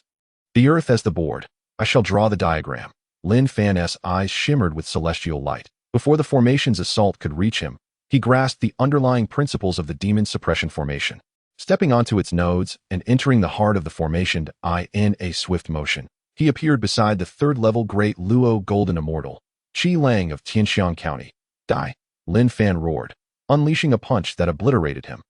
the earth as the board. I shall draw the diagram. Lin Fan's eyes shimmered with celestial light. Before the formation's assault could reach him, he grasped the underlying principles of the Demon Suppression Formation. Stepping onto its nodes and entering the heart of the formation in a swift motion, he appeared beside the 3rd-level Great Luo golden immortal, Qi Lang of Tianxiang County. Die! Lin Fan roared, unleashing a punch that obliterated him.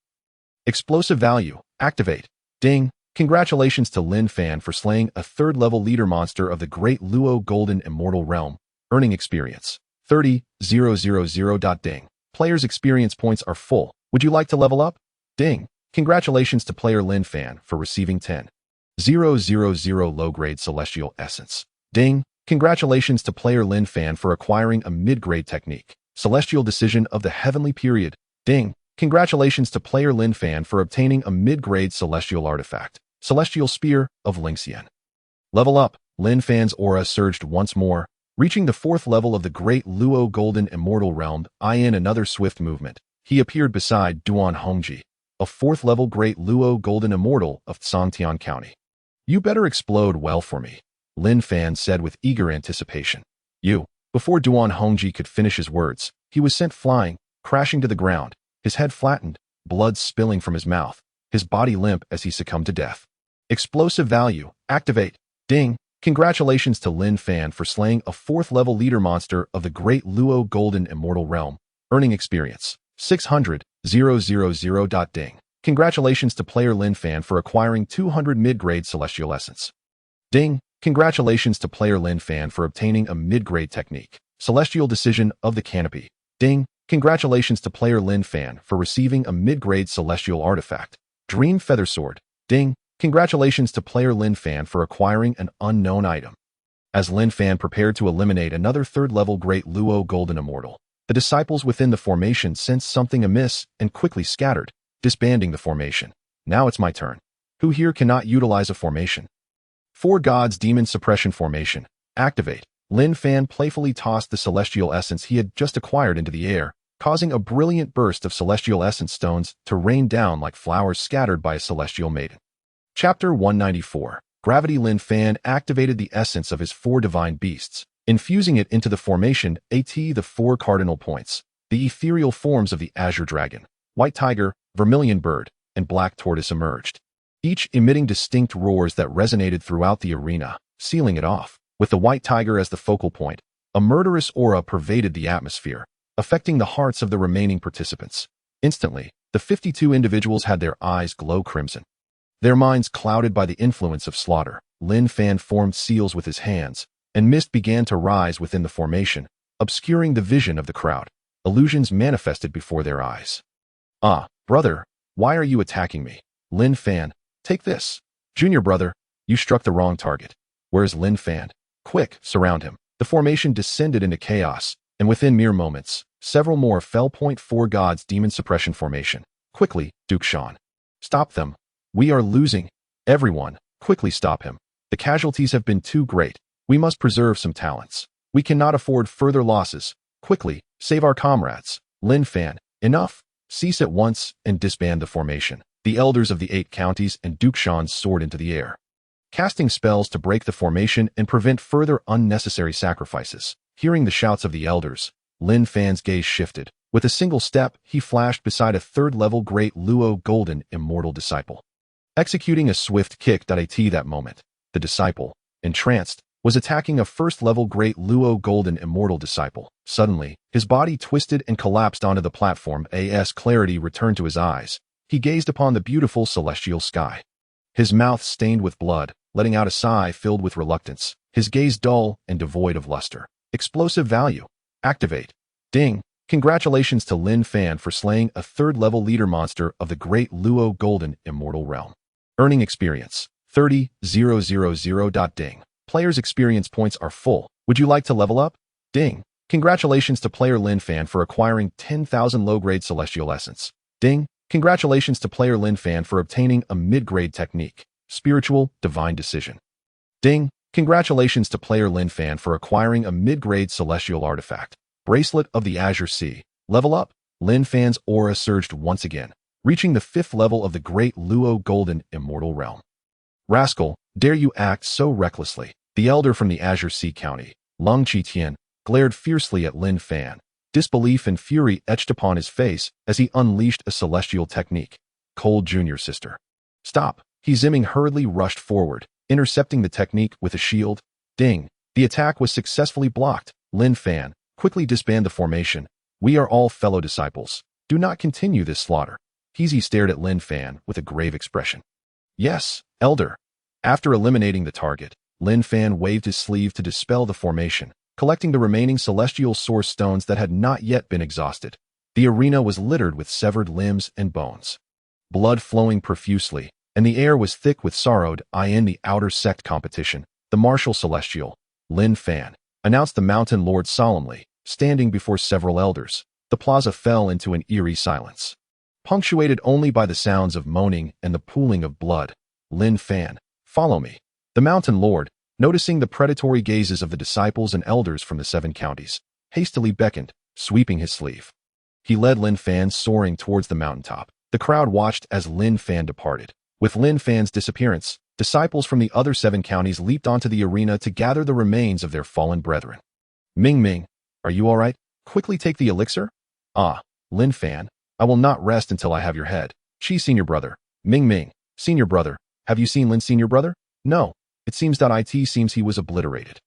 Explosive value. Activate. Ding! Congratulations to Lin Fan for slaying a 3rd-level leader monster of the Great Luo golden immortal realm. Earning experience 30,000. Ding! Players' experience points are full. Would you like to level up? Ding! Congratulations to player Lin Fan for receiving 10,000 low-grade celestial essence. Ding! Congratulations to player Lin Fan for acquiring a mid-grade technique, Celestial Decision of the Heavenly Period. Ding! Congratulations to player Lin Fan for obtaining a mid-grade celestial artifact, Celestial Spear of Lingxian. Level up. Lin Fan's aura surged once more, reaching the 4th level of the Great Luo golden immortal realm. In another swift movement, he appeared beside Duan Hongji, a 4th-level Great Luo golden immortal of Songtian County. You better explode well for me, Lin Fan said with eager anticipation. Before Duan Hongji could finish his words, he was sent flying, crashing to the ground, his head flattened, blood spilling from his mouth, his body limp as he succumbed to death. Explosive value. Activate. Ding! Congratulations to Lin Fan for slaying a 4th-level leader monster of the Great Luo Golden Immortal Realm, earning experience 600,000. Ding. Congratulations to player Lin Fan for acquiring 200 mid-grade Celestial Essence. Ding. Congratulations to player Lin Fan for obtaining a mid-grade technique, Celestial Decision of the Canopy. Ding. Congratulations to player Lin Fan for receiving a mid-grade Celestial Artifact, Dream Feather Sword. Ding. Congratulations to player Lin Fan for acquiring an unknown item. As Lin Fan prepared to eliminate another 3rd-level Great Luo Golden Immortal, the disciples within the formation sensed something amiss and quickly scattered, disbanding the formation. Now it's my turn. Who here cannot utilize a formation? 4 Gods Demon Suppression Formation. Activate. Lin Fan playfully tossed the Celestial Essence he had just acquired into the air, causing a brilliant burst of Celestial Essence stones to rain down like flowers scattered by a Celestial Maiden. Chapter 194. Gravity. Lin Fan activated the essence of his 4 divine beasts, infusing it into the formation the 4 cardinal points, the ethereal forms of the Azure Dragon, White Tiger, Vermilion Bird, and Black Tortoise emerged, each emitting distinct roars that resonated throughout the arena, sealing it off. With the White Tiger as the focal point, a murderous aura pervaded the atmosphere, affecting the hearts of the remaining participants. Instantly, the 52 individuals had their eyes glow crimson. Their minds clouded by the influence of slaughter. Lin Fan formed seals with his hands, and mist began to rise within the formation, obscuring the vision of the crowd. Illusions manifested before their eyes. Ah, brother, why are you attacking me? Lin Fan, take this. Junior brother, you struck the wrong target. Where's Lin Fan? Quick, surround him. The formation descended into chaos, and within mere moments, several more fell. 4 Gods Demon Suppression Formation. Quickly, Duke Shan. Stop them. We are losing. Everyone, quickly stop him. The casualties have been too great. We must preserve some talents. We cannot afford further losses. Quickly, save our comrades. Lin Fan, enough. Cease at once and disband the formation. The elders of the 8 counties and Duke Shan soared into the air, casting spells to break the formation and prevent further unnecessary sacrifices. Hearing the shouts of the elders, Lin Fan's gaze shifted. With a single step, he flashed beside a 3rd-level Great Luo Golden Immortal Disciple, executing a swift kick. At that moment, the disciple, entranced, was attacking a 1st-level Great Luo Golden Immortal Disciple. Suddenly, his body twisted and collapsed onto the platform. As clarity returned to his eyes, he gazed upon the beautiful celestial sky. His mouth stained with blood, letting out a sigh filled with reluctance, his gaze dull and devoid of luster. Explosive value. Activate. Ding. Congratulations to Lin Fan for slaying a 3rd-level leader monster of the Great Luo Golden Immortal Realm, earning experience 30,000. Ding. Players' experience points are full. Would you like to level up? Ding. Congratulations to player Lin Fan for acquiring 10,000 low-grade Celestial Essence. Ding. Congratulations to player Lin Fan for obtaining a mid-grade technique, Spiritual Divine Decision. Ding. Congratulations to player Lin Fan for acquiring a mid-grade Celestial Artifact, Bracelet of the Azure Sea. Level up. Lin Fan's aura surged once again, reaching the 5th level of the Great Luo Golden Immortal Realm. Rascal, dare you act so recklessly? The elder from the Azure Sea County, Lung Qitian, glared fiercely at Lin Fan. Disbelief and fury etched upon his face as he unleashed a celestial technique, Cold Junior Sister. Stop. He Zimming hurriedly rushed forward, intercepting the technique with a shield. Ding. The attack was successfully blocked. Lin Fan, quickly disband the formation. We are all fellow disciples. Do not continue this slaughter. Heezy stared at Lin Fan with a grave expression. Yes, elder. After eliminating the target, Lin Fan waved his sleeve to dispel the formation, collecting the remaining celestial source stones that had not yet been exhausted. The arena was littered with severed limbs and bones, blood flowing profusely, and the air was thick with sorrowed. In the outer sect competition, the martial celestial, Lin Fan, announced the Mountain Lord solemnly, standing before several elders. The plaza fell into an eerie silence, punctuated only by the sounds of moaning and the pooling of blood. Lin Fan, follow me. The Mountain Lord, noticing the predatory gazes of the disciples and elders from the 7 counties, hastily beckoned, sweeping his sleeve. He led Lin Fan soaring towards the mountaintop. The crowd watched as Lin Fan departed. With Lin Fan's disappearance, disciples from the other 7 counties leaped onto the arena to gather the remains of their fallen brethren. Ming Ming, are you all right? Quickly take the elixir? Ah, Lin Fan, I will not rest until I have your head. Chi Senior Brother. Ming Ming, Senior Brother, have you seen Lin Senior Brother? No. It seems he was obliterated.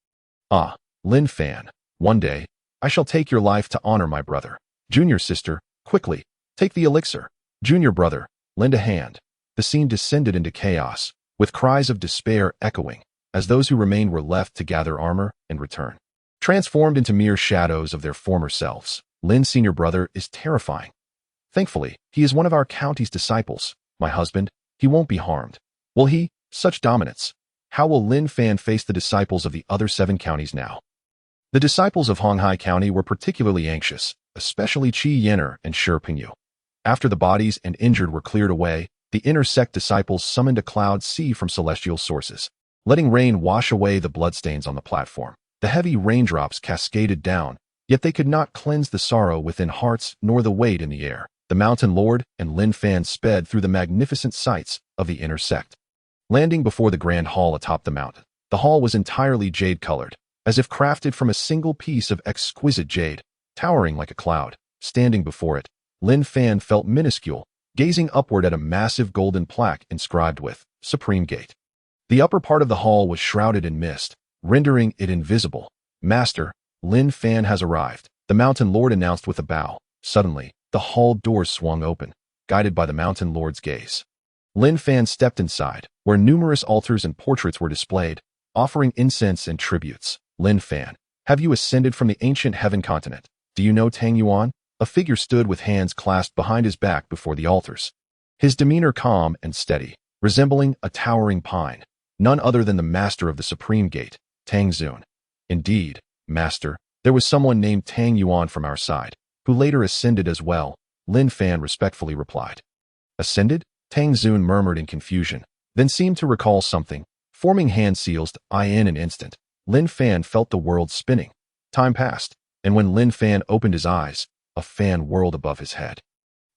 Ah, Lin Fan, one day, I shall take your life to honor my brother. Junior sister, quickly, take the elixir. Junior brother, lend a hand. The scene descended into chaos, with cries of despair echoing, as those who remained were left to gather armor and return. Transformed into mere shadows of their former selves, Lin's senior brother is terrifying. Thankfully, he is one of our county's disciples. My husband, he won't be harmed. Will he? Such dominance. How will Lin Fan face the disciples of the other 7 counties now? The disciples of Honghai County were particularly anxious, especially Chi Yenner and Shi Pingyu. After the bodies and injured were cleared away, the inner sect disciples summoned a cloud sea from celestial sources, letting rain wash away the bloodstains on the platform. The heavy raindrops cascaded down, yet they could not cleanse the sorrow within hearts nor the weight in the air. The Mountain Lord and Lin Fan sped through the magnificent sights of the inner sect. Landing before the grand hall atop the mountain, the hall was entirely jade-colored, as if crafted from a single piece of exquisite jade, towering like a cloud. Standing before it, Lin Fan felt minuscule, gazing upward at a massive golden plaque inscribed with Supreme Gate. The upper part of the hall was shrouded in mist, rendering it invisible. Master, Lin Fan has arrived, the Mountain Lord announced with a bow. Suddenly, the hall doors swung open, guided by the Mountain Lord's gaze. Lin Fan stepped inside, where numerous altars and portraits were displayed, offering incense and tributes. Lin Fan, have you ascended from the ancient heaven continent? Do you know Tang Yuan? A figure stood with hands clasped behind his back before the altars. His demeanor calm and steady, resembling a towering pine. None other than the master of the Supreme Gate, Tang Zun. Indeed, master, there was someone named Tang Yuan from our side, who later ascended as well, Lin Fan respectfully replied. Ascended? Tang Zun murmured in confusion, then seemed to recall something, forming hand seals in an instant. Lin Fan felt the world spinning. Time passed, and when Lin Fan opened his eyes, a fan whirled above his head.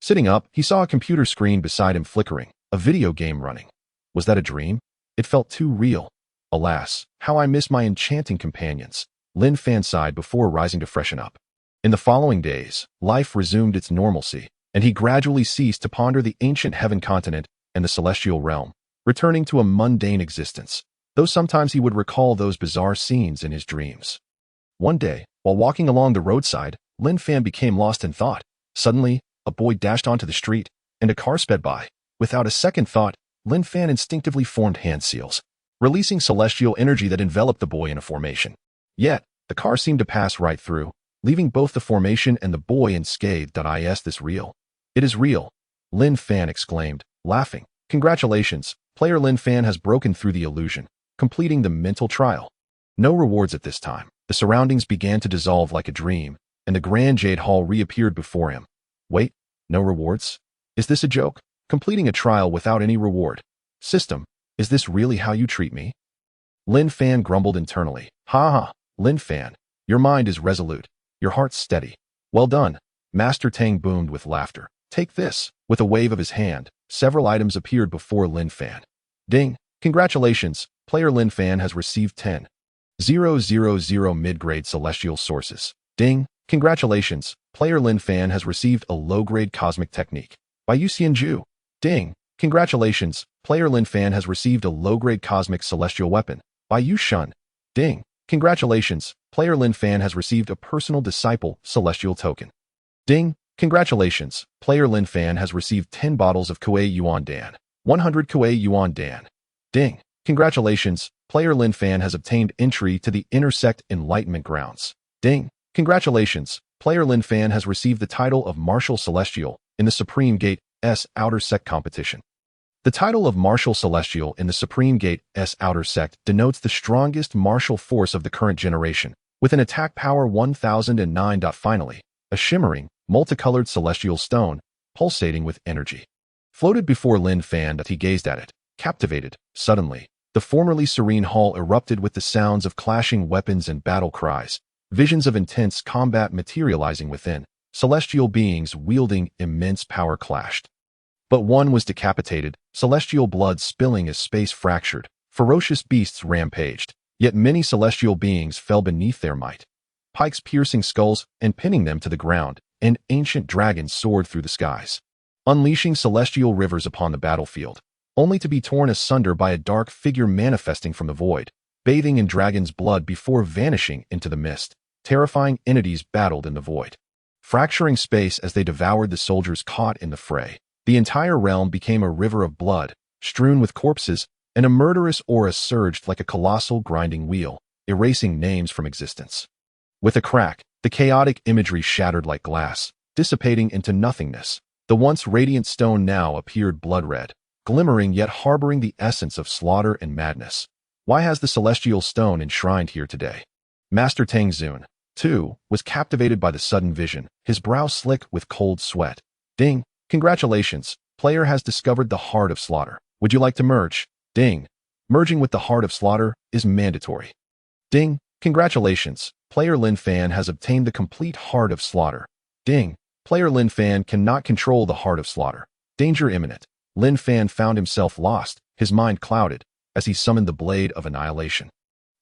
Sitting up, he saw a computer screen beside him flickering, a video game running. Was that a dream? It felt too real. Alas, how I miss my enchanting companions. Lin Fan sighed before rising to freshen up. In the following days, life resumed its normalcy, and he gradually ceased to ponder the ancient heaven continent and the celestial realm, returning to a mundane existence, though sometimes he would recall those bizarre scenes in his dreams. One day, while walking along the roadside, Lin Fan became lost in thought. Suddenly, a boy dashed onto the street, and a car sped by. Without a second thought, Lin Fan instinctively formed hand seals, releasing celestial energy that enveloped the boy in a formation. Yet, the car seemed to pass right through, leaving both the formation and the boy unscathed. Is this real? It is real, Lin Fan exclaimed, laughing. Congratulations, player Lin Fan has broken through the illusion, completing the mental trial. No rewards at this time. The surroundings began to dissolve like a dream, and the grand jade hall reappeared before him. Wait, no rewards? Is this a joke? Completing a trial without any reward. System, is this really how you treat me? Lin Fan grumbled internally. Ha ha, Lin Fan, your mind is resolute, your heart steady. Well done. Master Tang boomed with laughter. Take this. With a wave of his hand, several items appeared before Lin Fan. Ding, congratulations, player Lin Fan has received 10,000 mid-grade celestial sources. Ding, congratulations, player Lin Fan has received a low-grade cosmic technique. By Yuxianju. Ding, congratulations, player Lin Fan has received a low-grade cosmic celestial weapon. By Yushun. Ding, congratulations, player Lin Fan has received a personal disciple celestial token. Ding, congratulations, player Lin Fan has received 10 bottles of Kuei Yuan Dan. 100 Kuei Yuan Dan. Ding, congratulations, player Lin Fan has obtained entry to the Intersect Enlightenment Grounds. Ding, congratulations, player Lin Fan has received the title of Martial Celestial in the Supreme Gate's Outer Sect competition. The title of Martial Celestial in the Supreme Gate's Outer Sect denotes the strongest martial force of the current generation, with an attack power 1009. Finally, a shimmering, multicolored celestial stone, pulsating with energy, floated before Lin Fan. He gazed at it, captivated. Suddenly, the formerly serene hall erupted with the sounds of clashing weapons and battle cries, visions of intense combat materializing within. Celestial beings wielding immense power clashed. But one was decapitated, celestial blood spilling as space fractured. Ferocious beasts rampaged, yet many celestial beings fell beneath their might, pikes piercing skulls and pinning them to the ground, and ancient dragons soared through the skies, unleashing celestial rivers upon the battlefield. only to be torn asunder by a dark figure manifesting from the void, bathing in dragon's blood before vanishing into the mist. Terrifying entities battled in the void, fracturing space as they devoured the soldiers caught in the fray. The entire realm became a river of blood, strewn with corpses, and a murderous aura surged like a colossal grinding wheel, erasing names from existence. With a crack, the chaotic imagery shattered like glass, dissipating into nothingness. The once radiant stone now appeared blood-red, glimmering yet harboring the essence of slaughter and madness. Why has the celestial stone enshrined here today? Master Tang Xun, too, was captivated by the sudden vision, his brow slick with cold sweat. Ding! Congratulations, player has discovered the Heart of Slaughter. Would you like to merge? Ding! Merging with the Heart of Slaughter is mandatory. Ding! Congratulations, player Lin Fan has obtained the complete Heart of Slaughter. Ding! Player Lin Fan cannot control the Heart of Slaughter. Danger imminent. Lin Fan found himself lost, his mind clouded, as he summoned the Blade of Annihilation.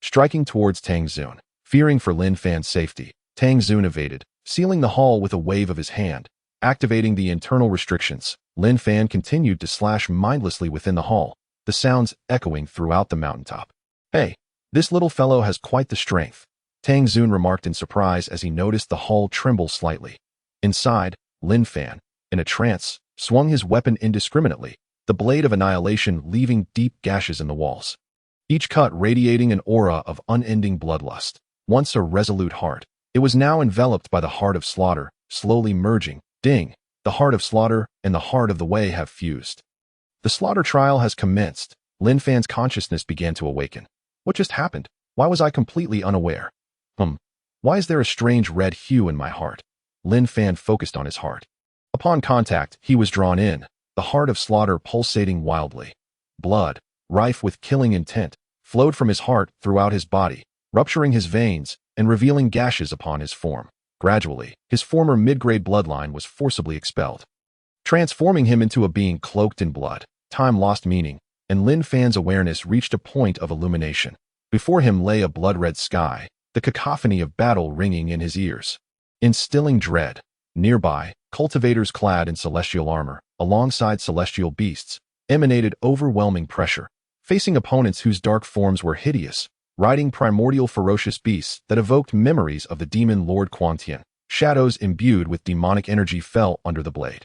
Striking towards Tang Xun. Fearing for Lin Fan's safety, Tang Xun evaded, sealing the hall with a wave of his hand. Activating the internal restrictions, Lin Fan continued to slash mindlessly within the hall, the sounds echoing throughout the mountaintop. Hey, this little fellow has quite the strength, Tang Xun remarked in surprise as he noticed the hall tremble slightly. Inside, Lin Fan, in a trance, swung his weapon indiscriminately, the Blade of Annihilation leaving deep gashes in the walls. Each cut radiating an aura of unending bloodlust. Once a resolute heart, it was now enveloped by the Heart of Slaughter, slowly merging. Ding! The Heart of Slaughter and the Heart of the Way have fused. The slaughter trial has commenced. Lin Fan's consciousness began to awaken. What just happened? Why was I completely unaware? Why is there a strange red hue in my heart? Lin Fan focused on his heart. Upon contact, he was drawn in, the Heart of Slaughter pulsating wildly. Blood, rife with killing intent, flowed from his heart throughout his body, rupturing his veins and revealing gashes upon his form. Gradually, his former mid-grade bloodline was forcibly expelled, transforming him into a being cloaked in blood. Time lost meaning, and Lin Fan's awareness reached a point of illumination. Before him lay a blood-red sky, the cacophony of battle ringing in his ears, instilling dread. Nearby, cultivators clad in celestial armor, alongside celestial beasts, emanated overwhelming pressure, facing opponents whose dark forms were hideous, riding primordial ferocious beasts that evoked memories of the demon Lord Quantian. Shadows imbued with demonic energy fell under the blade,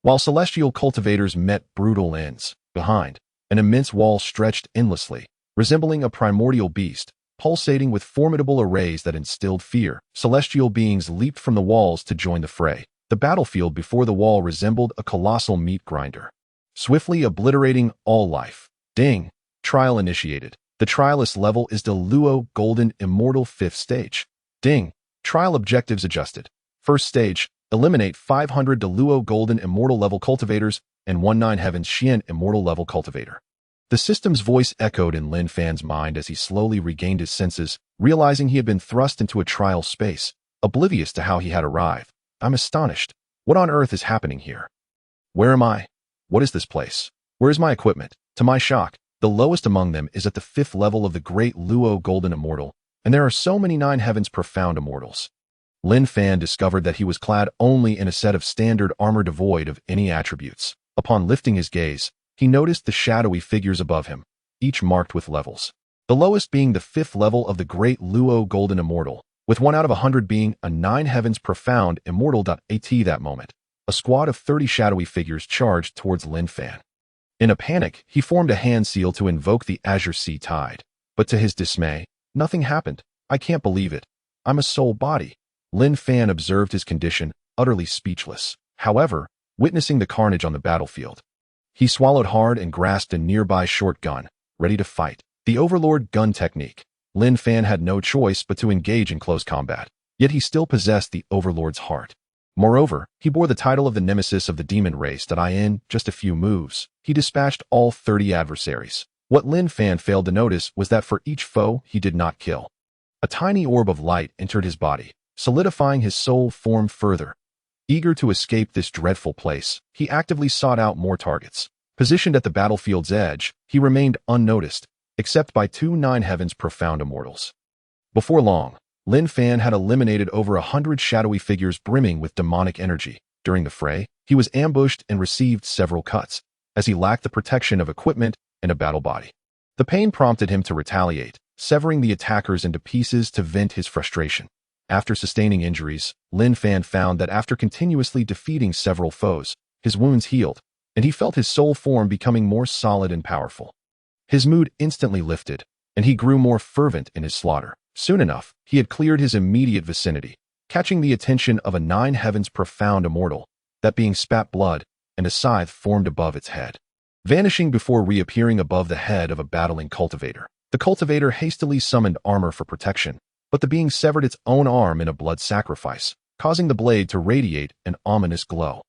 while celestial cultivators met brutal ends. Behind, an immense wall stretched endlessly, resembling a primordial beast, pulsating with formidable arrays that instilled fear. Celestial beings leaped from the walls to join the fray. The battlefield before the wall resembled a colossal meat grinder, swiftly obliterating all life. Ding! Trial initiated. The trialist level is the Luo Golden Immortal 5th stage. Ding! Trial objectives adjusted. First stage, eliminate 500 Luo Golden Immortal level cultivators and 19 Heavens Xian Immortal level cultivator. The system's voice echoed in Lin Fan's mind as he slowly regained his senses, realizing he had been thrust into a trial space, oblivious to how he had arrived. I'm astonished. What on earth is happening here? Where am I? What is this place? Where is my equipment? To my shock, the lowest among them is at the 5th level of the Great Luo Golden Immortal, and there are so many 9 Heavens Profound Immortals. Lin Fan discovered that he was clad only in a set of standard armor devoid of any attributes. Upon lifting his gaze, he noticed the shadowy figures above him, each marked with levels. The lowest being the 5th level of the Great Luo Golden Immortal, with 1 out of 100 being a 9 Heavens Profound Immortal. At that moment, a squad of 30 shadowy figures charged towards Lin Fan. In a panic, he formed a hand seal to invoke the Azure Sea Tide. But to his dismay, nothing happened. I can't believe it. I'm a soul body. Lin Fan observed his condition, utterly speechless. However, witnessing the carnage on the battlefield, he swallowed hard and grasped a nearby short gun, ready to fight. The Overlord gun technique. Lin Fan had no choice but to engage in close combat. Yet he still possessed the Overlord's heart. Moreover, he bore the title of the nemesis of the demon race that in just a few moves, he dispatched all 30 adversaries. What Lin Fan failed to notice was that for each foe he did not kill, a tiny orb of light entered his body, solidifying his soul form further. Eager to escape this dreadful place, he actively sought out more targets. Positioned at the battlefield's edge, he remained unnoticed, except by 2 9 Heavens Profound Immortals. Before long, Lin Fan had eliminated over 100 shadowy figures brimming with demonic energy. During the fray, he was ambushed and received several cuts. as he lacked the protection of equipment and a battle body. The pain prompted him to retaliate, severing the attackers into pieces to vent his frustration. After sustaining injuries, Lin Fan found that after continuously defeating several foes, his wounds healed, and he felt his soul form becoming more solid and powerful. His mood instantly lifted, and he grew more fervent in his slaughter. Soon enough, he had cleared his immediate vicinity, catching the attention of a nine heavens profound immortal, that being spat blood, and a scythe formed above its head. Vanishing before reappearing above the head of a battling cultivator, the cultivator hastily summoned armor for protection, but the being severed its own arm in a blood sacrifice, causing the blade to radiate an ominous glow.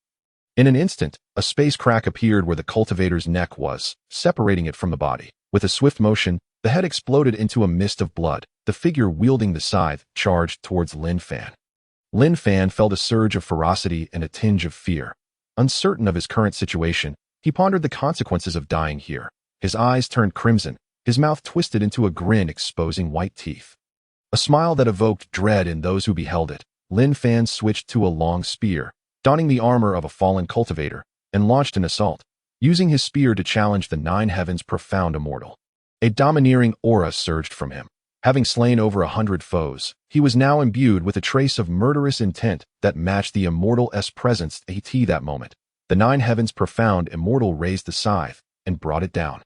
In an instant, a space crack appeared where the cultivator's neck was, separating it from the body. With a swift motion, the head exploded into a mist of blood. The figure wielding the scythe charged towards Lin Fan. Lin Fan felt a surge of ferocity and a tinge of fear. Uncertain of his current situation, he pondered the consequences of dying here. His eyes turned crimson, his mouth twisted into a grin exposing white teeth. A smile that evoked dread in those who beheld it. Lin Fan switched to a long spear, donning the armor of a fallen cultivator, and launched an assault, using his spear to challenge the nine heavens profound immortal. A domineering aura surged from him. Having slain over 100 foes, he was now imbued with a trace of murderous intent that matched the immortal's presence at that moment. The nine heavens profound immortal raised the scythe and brought it down.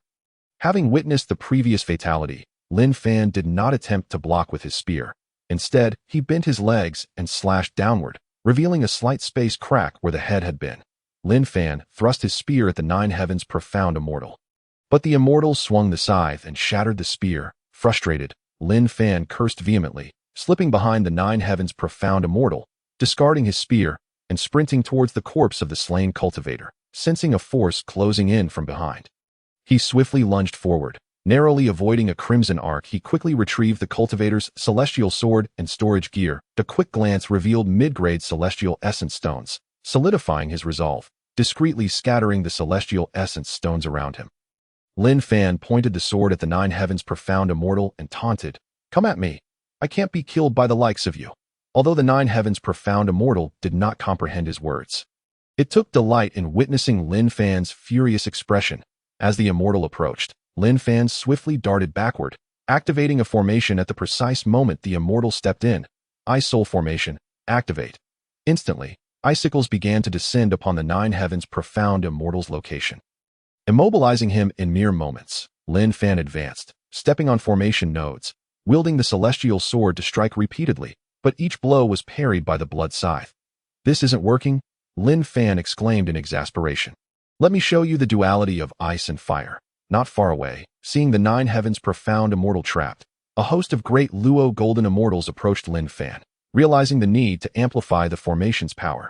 Having witnessed the previous fatality, Lin Fan did not attempt to block with his spear. Instead, he bent his legs and slashed downward, revealing a slight space crack where the head had been. Lin Fan thrust his spear at the nine heavens profound immortal. But the immortal swung the scythe and shattered the spear. Frustrated, Lin Fan cursed vehemently, slipping behind the nine heavens profound immortal, discarding his spear, and sprinting towards the corpse of the slain cultivator, sensing a force closing in from behind. He swiftly lunged forward. Narrowly avoiding a crimson arc, he quickly retrieved the cultivator's celestial sword and storage gear. A quick glance revealed mid-grade celestial essence stones, solidifying his resolve, discreetly scattering the celestial essence stones around him. Lin Fan pointed the sword at the nine heavens profound immortal and taunted, "Come at me. I can't be killed by the likes of you." Although the nine heavens profound immortal did not comprehend his words, it took delight in witnessing Lin Fan's furious expression. As the immortal approached, Lin Fan swiftly darted backward, activating a formation at the precise moment the immortal stepped in. Ice Soul Formation, activate. Instantly, icicles began to descend upon the nine heavens profound immortal's location. Immobilizing him in mere moments, Lin Fan advanced, stepping on formation nodes, wielding the celestial sword to strike repeatedly, but each blow was parried by the blood scythe. "This isn't working," Lin Fan exclaimed in exasperation. "Let me show you the duality of ice and fire." Not far away, seeing the nine heavens profound immortal trapped, a host of great Luo golden immortals approached Lin Fan, realizing the need to amplify the formation's power.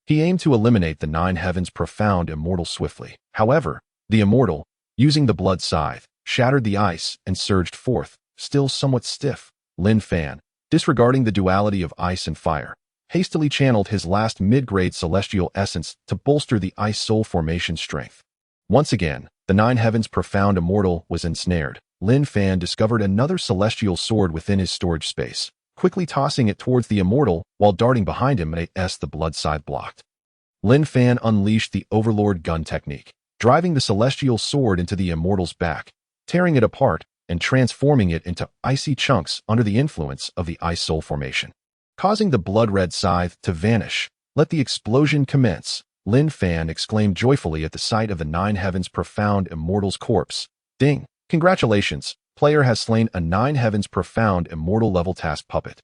He aimed to eliminate the nine heavens profound immortal swiftly. However, the immortal, using the blood scythe, shattered the ice and surged forth, still somewhat stiff. Lin Fan, disregarding the duality of ice and fire, hastily channeled his last mid-grade celestial essence to bolster the ice soul formation strength. Once again, the nine heavens profound immortal was ensnared. Lin Fan discovered another celestial sword within his storage space, quickly tossing it towards the immortal while darting behind him as the blood scythe blocked. Lin Fan unleashed the Overlord gun technique, driving the celestial sword into the immortal's back, tearing it apart and transforming it into icy chunks under the influence of the ice soul formation, causing the blood-red scythe to vanish. "Let the explosion commence," Lin Fan exclaimed joyfully at the sight of the nine heavens profound immortal's corpse. "Ding! Congratulations! Player has slain a nine heavens profound immortal level task puppet."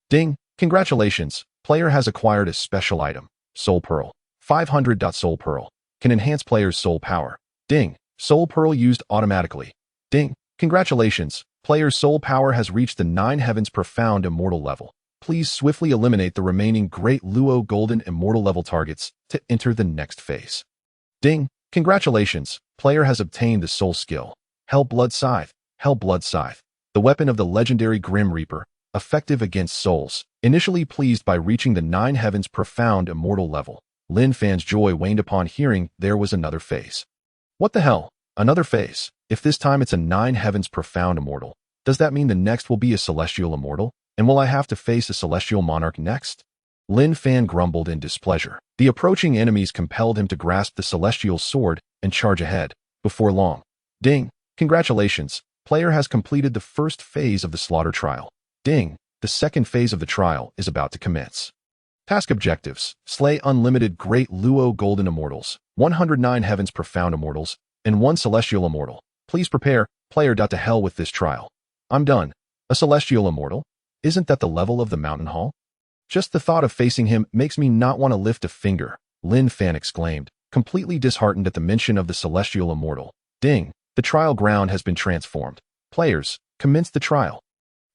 "Ding! Congratulations! Player has acquired a special item, Soul Pearl. 500. Soul Pearl can enhance player's soul power." "Ding! Soul Pearl used automatically." "Ding! Congratulations! Player's soul power has reached the nine heavens profound immortal level. Please swiftly eliminate the remaining Great Luo Golden Immortal level targets to enter the next phase." "Ding! Congratulations! Player has obtained the soul skill, Hell Blood Scythe. Hell Blood Scythe, the weapon of the legendary Grim Reaper, effective against souls." Initially pleased by reaching the nine heavens profound immortal level, Lin Fan's joy waned upon hearing there was another phase. "What the hell? Another phase? If this time it's a nine heavens profound immortal, does that mean the next will be a celestial immortal? And will I have to face a celestial monarch next?" Lin Fan grumbled in displeasure. The approaching enemies compelled him to grasp the celestial sword and charge ahead. Before long. Ding! Congratulations! Player has completed the first phase of the slaughter trial. Ding! The second phase of the trial is about to commence. Task objectives: slay unlimited Great Luo Golden Immortals, 109 Heavens Profound Immortals, and 1 Celestial Immortal. Please prepare, player. To hell with this trial. I'm done. A Celestial Immortal? Isn't that the level of the mountain hall? Just the thought of facing him makes me not want to lift a finger, Lin Fan exclaimed, completely disheartened at the mention of the Celestial Immortal. Ding! The trial ground has been transformed. Players, commence the trial.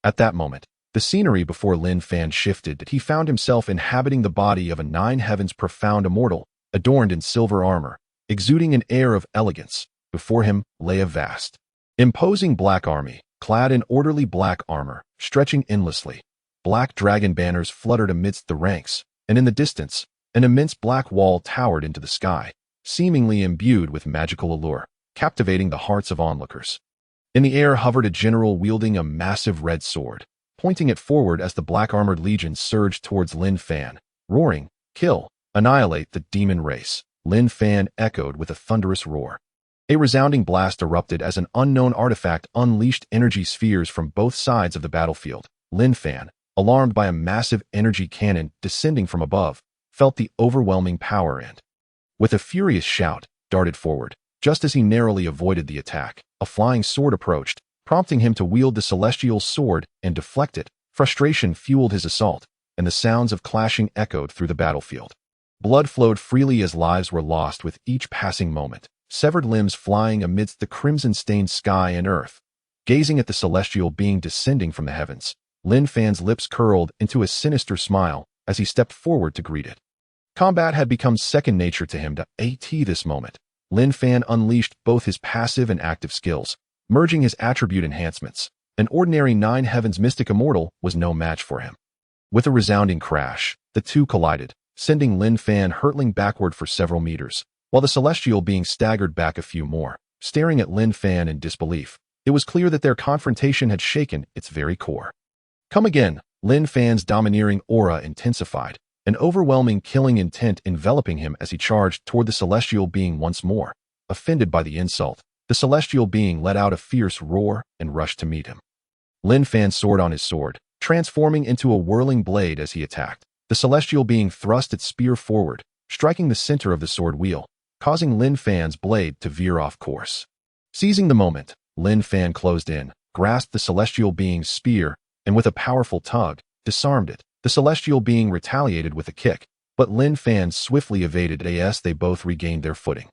At that moment, the scenery before Lin Fan shifted. He found himself inhabiting the body of a 9 Heavens Profound Immortal, adorned in silver armor, exuding an air of elegance. Before him lay a vast, imposing black army, clad in orderly black armor, stretching endlessly. Black dragon banners fluttered amidst the ranks, and in the distance, an immense black wall towered into the sky, seemingly imbued with magical allure, captivating the hearts of onlookers. In the air hovered a general wielding a massive red sword, pointing it forward as the black-armored legions surged towards Lin Fan, roaring, "Kill! Annihilate the demon race!" Lin Fan echoed with a thunderous roar. A resounding blast erupted as an unknown artifact unleashed energy spheres from both sides of the battlefield. Lin Fan, alarmed by a massive energy cannon descending from above, felt the overwhelming power and, with a furious shout, darted forward. Just as he narrowly avoided the attack, a flying sword approached, prompting him to wield the celestial sword and deflect it. Frustration fueled his assault, and the sounds of clashing echoed through the battlefield. Blood flowed freely as lives were lost with each passing moment, severed limbs flying amidst the crimson-stained sky and earth. Gazing at the celestial being descending from the heavens, Lin Fan's lips curled into a sinister smile as he stepped forward to greet it. Combat had become second nature to him. At this moment, Lin Fan unleashed both his passive and active skills, merging his attribute enhancements. An ordinary 9 Heavens Mystic Immortal was no match for him. With a resounding crash, the two collided, sending Lin Fan hurtling backward for several meters, while the celestial being staggered back a few more, staring at Lin Fan in disbelief. It was clear that their confrontation had shaken its very core. Come again! Lin Fan's domineering aura intensified, an overwhelming killing intent enveloping him as he charged toward the celestial being once more. Offended by the insult, the celestial being let out a fierce roar and rushed to meet him. Lin Fan soared on his sword, transforming into a whirling blade as he attacked. The celestial being thrust its spear forward, striking the center of the sword wheel, causing Lin Fan's blade to veer off course. Seizing the moment, Lin Fan closed in, grasped the celestial being's spear, and with a powerful tug, disarmed it. The celestial being retaliated with a kick, but Lin Fan swiftly evaded as they both regained their footing.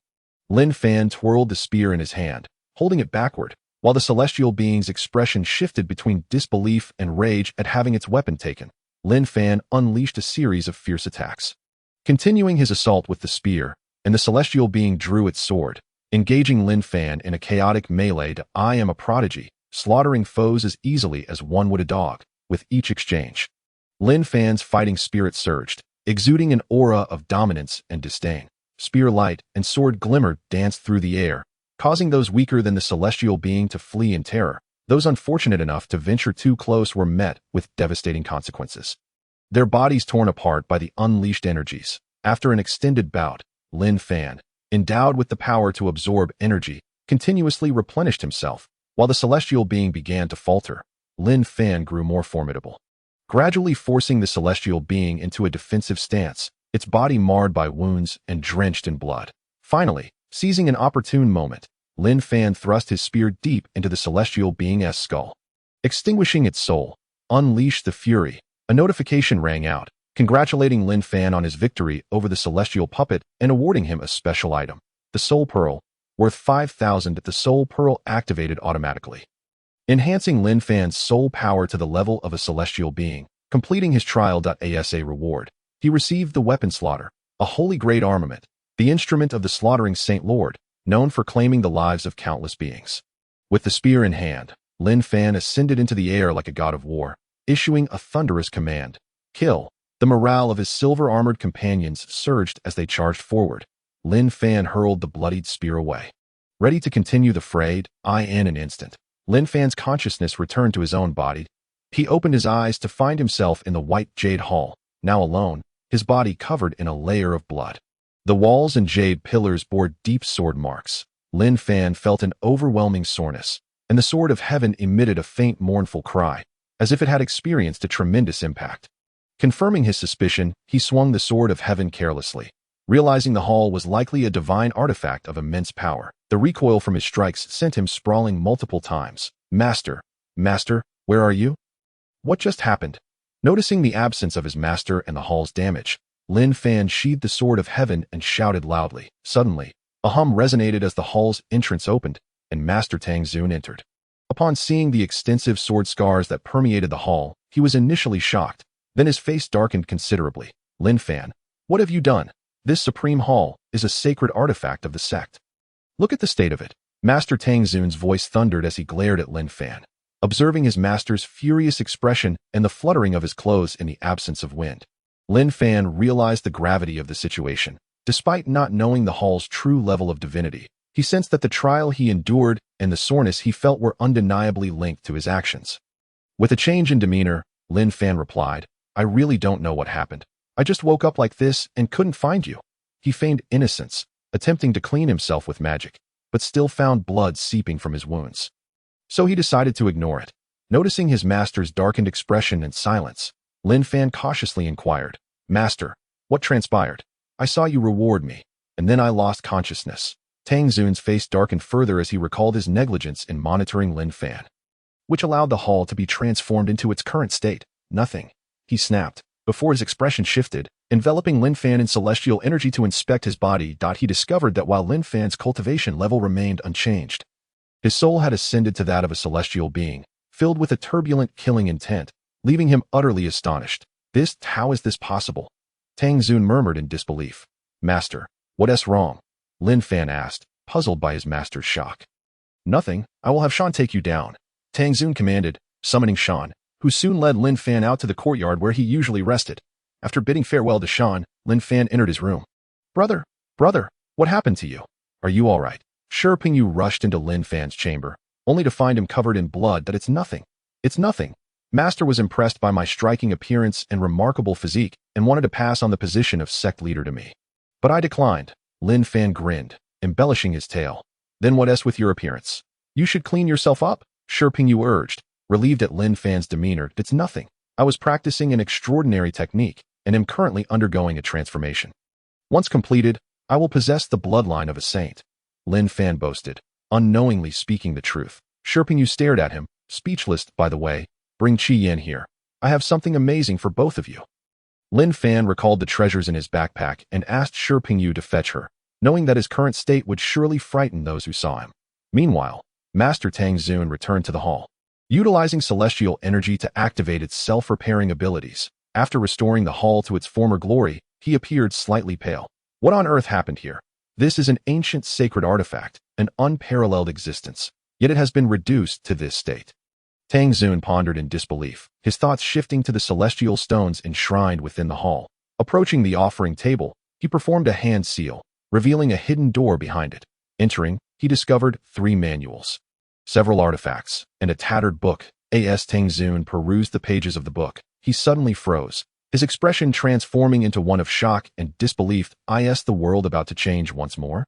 Lin Fan twirled the spear in his hand, holding it backward, while the celestial being's expression shifted between disbelief and rage at having its weapon taken. Lin Fan unleashed a series of fierce attacks, continuing his assault with the spear, and the celestial being drew its sword, engaging Lin Fan in a chaotic melee. I am a prodigy, slaughtering foes as easily as one would a dog. With each exchange, Lin Fan's fighting spirit surged, exuding an aura of dominance and disdain. Spear light and sword glimmer danced through the air, causing those weaker than the celestial being to flee in terror. Those unfortunate enough to venture too close were met with devastating consequences. Their bodies torn apart by the unleashed energies. After an extended bout, Lin Fan, endowed with the power to absorb energy, continuously replenished himself. While the celestial being began to falter, Lin Fan grew more formidable, gradually forcing the celestial being into a defensive stance, its body marred by wounds and drenched in blood. Finally, seizing an opportune moment, Lin Fan thrust his spear deep into the celestial being's skull. Extinguishing its soul, unleashed the fury. A notification rang out, congratulating Lin Fan on his victory over the celestial puppet and awarding him a special item, the Soul Pearl, worth 5,000. The Soul Pearl activated automatically, enhancing Lin Fan's soul power to the level of a celestial being. Completing his trial. As a reward, he received the weapon Slaughter, a holy great armament, the instrument of the slaughtering Saint Lord, known for claiming the lives of countless beings. With the spear in hand, Lin Fan ascended into the air like a god of war, issuing a thunderous command, "Kill!" The morale of his silver-armored companions surged as they charged forward. Lin Fan hurled the bloodied spear away, ready to continue the fray. In an instant, Lin Fan's consciousness returned to his own body. He opened his eyes to find himself in the White Jade Hall. Now alone, his body covered in a layer of blood. The walls and jade pillars bore deep sword marks. Lin Fan felt an overwhelming soreness, and the sword of heaven emitted a faint mournful cry, as if it had experienced a tremendous impact. Confirming his suspicion, he swung the sword of heaven carelessly. Realizing the hall was likely a divine artifact of immense power, the recoil from his strikes sent him sprawling multiple times. Master, Master, where are you? What just happened? Noticing the absence of his master and the hall's damage, Lin Fan sheathed the sword of heaven and shouted loudly. Suddenly, a hum resonated as the hall's entrance opened, and Master Tang Xun entered. Upon seeing the extensive sword scars that permeated the hall, he was initially shocked. Then his face darkened considerably. Lin Fan, what have you done? This supreme hall is a sacred artifact of the sect. Look at the state of it. Master Tang Xun's voice thundered as he glared at Lin Fan. Observing his master's furious expression and the fluttering of his clothes in the absence of wind, Lin Fan realized the gravity of the situation. Despite not knowing the hall's true level of divinity, he sensed that the trial he endured and the soreness he felt were undeniably linked to his actions. With a change in demeanor, Lin Fan replied, I really don't know what happened. I just woke up like this and couldn't find you. He feigned innocence, attempting to clean himself with magic, but still found blood seeping from his wounds. So he decided to ignore it. Noticing his master's darkened expression and silence, Lin Fan cautiously inquired, Master, what transpired? I saw you reward me, and then I lost consciousness. Tang Xun's face darkened further as he recalled his negligence in monitoring Lin Fan, which allowed the hall to be transformed into its current state. Nothing, he snapped, before his expression shifted, enveloping Lin Fan in celestial energy to inspect his body. He discovered that while Lin Fan's cultivation level remained unchanged, his soul had ascended to that of a celestial being, filled with a turbulent, killing intent, leaving him utterly astonished. How is this possible? Tang Xun murmured in disbelief. Master, what's wrong? Lin Fan asked, puzzled by his master's shock. Nothing, I will have Shan take you down, Tang Xun commanded, summoning Shan, who soon led Lin Fan out to the courtyard where he usually rested. After bidding farewell to Shan, Lin Fan entered his room. Brother, what happened to you? Are you all right? Pingyu rushed into Lin Fan's chamber, only to find him covered in blood. It's nothing. Master was impressed by my striking appearance and remarkable physique and wanted to pass on the position of sect leader to me. But I declined. Lin Fan grinned, embellishing his tale. Then what's with your appearance? You should clean yourself up, Pingyu urged, relieved at Lin Fan's demeanor. It's nothing. I was practicing an extraordinary technique and am currently undergoing a transformation. Once completed, I will possess the bloodline of a saint, Lin Fan boasted, unknowingly speaking the truth. Pingyu stared at him, speechless. By the way, bring Qi Yan here. I have something amazing for both of you. Lin Fan recalled the treasures in his backpack and asked Pingyu to fetch her, knowing that his current state would surely frighten those who saw him. Meanwhile, Master Tang Xun returned to the hall, utilizing celestial energy to activate its self-repairing abilities. After restoring the hall to its former glory, he appeared slightly pale. What on earth happened here? This is an ancient sacred artifact, an unparalleled existence, yet it has been reduced to this state. Tang Xun pondered in disbelief, his thoughts shifting to the celestial stones enshrined within the hall. Approaching the offering table, he performed a hand seal, revealing a hidden door behind it. Entering, he discovered 3 manuals, several artifacts, and a tattered book. As Tang Xun perused the pages of the book, he suddenly froze, his expression transforming into one of shock and disbelief. Is the world about to change once more?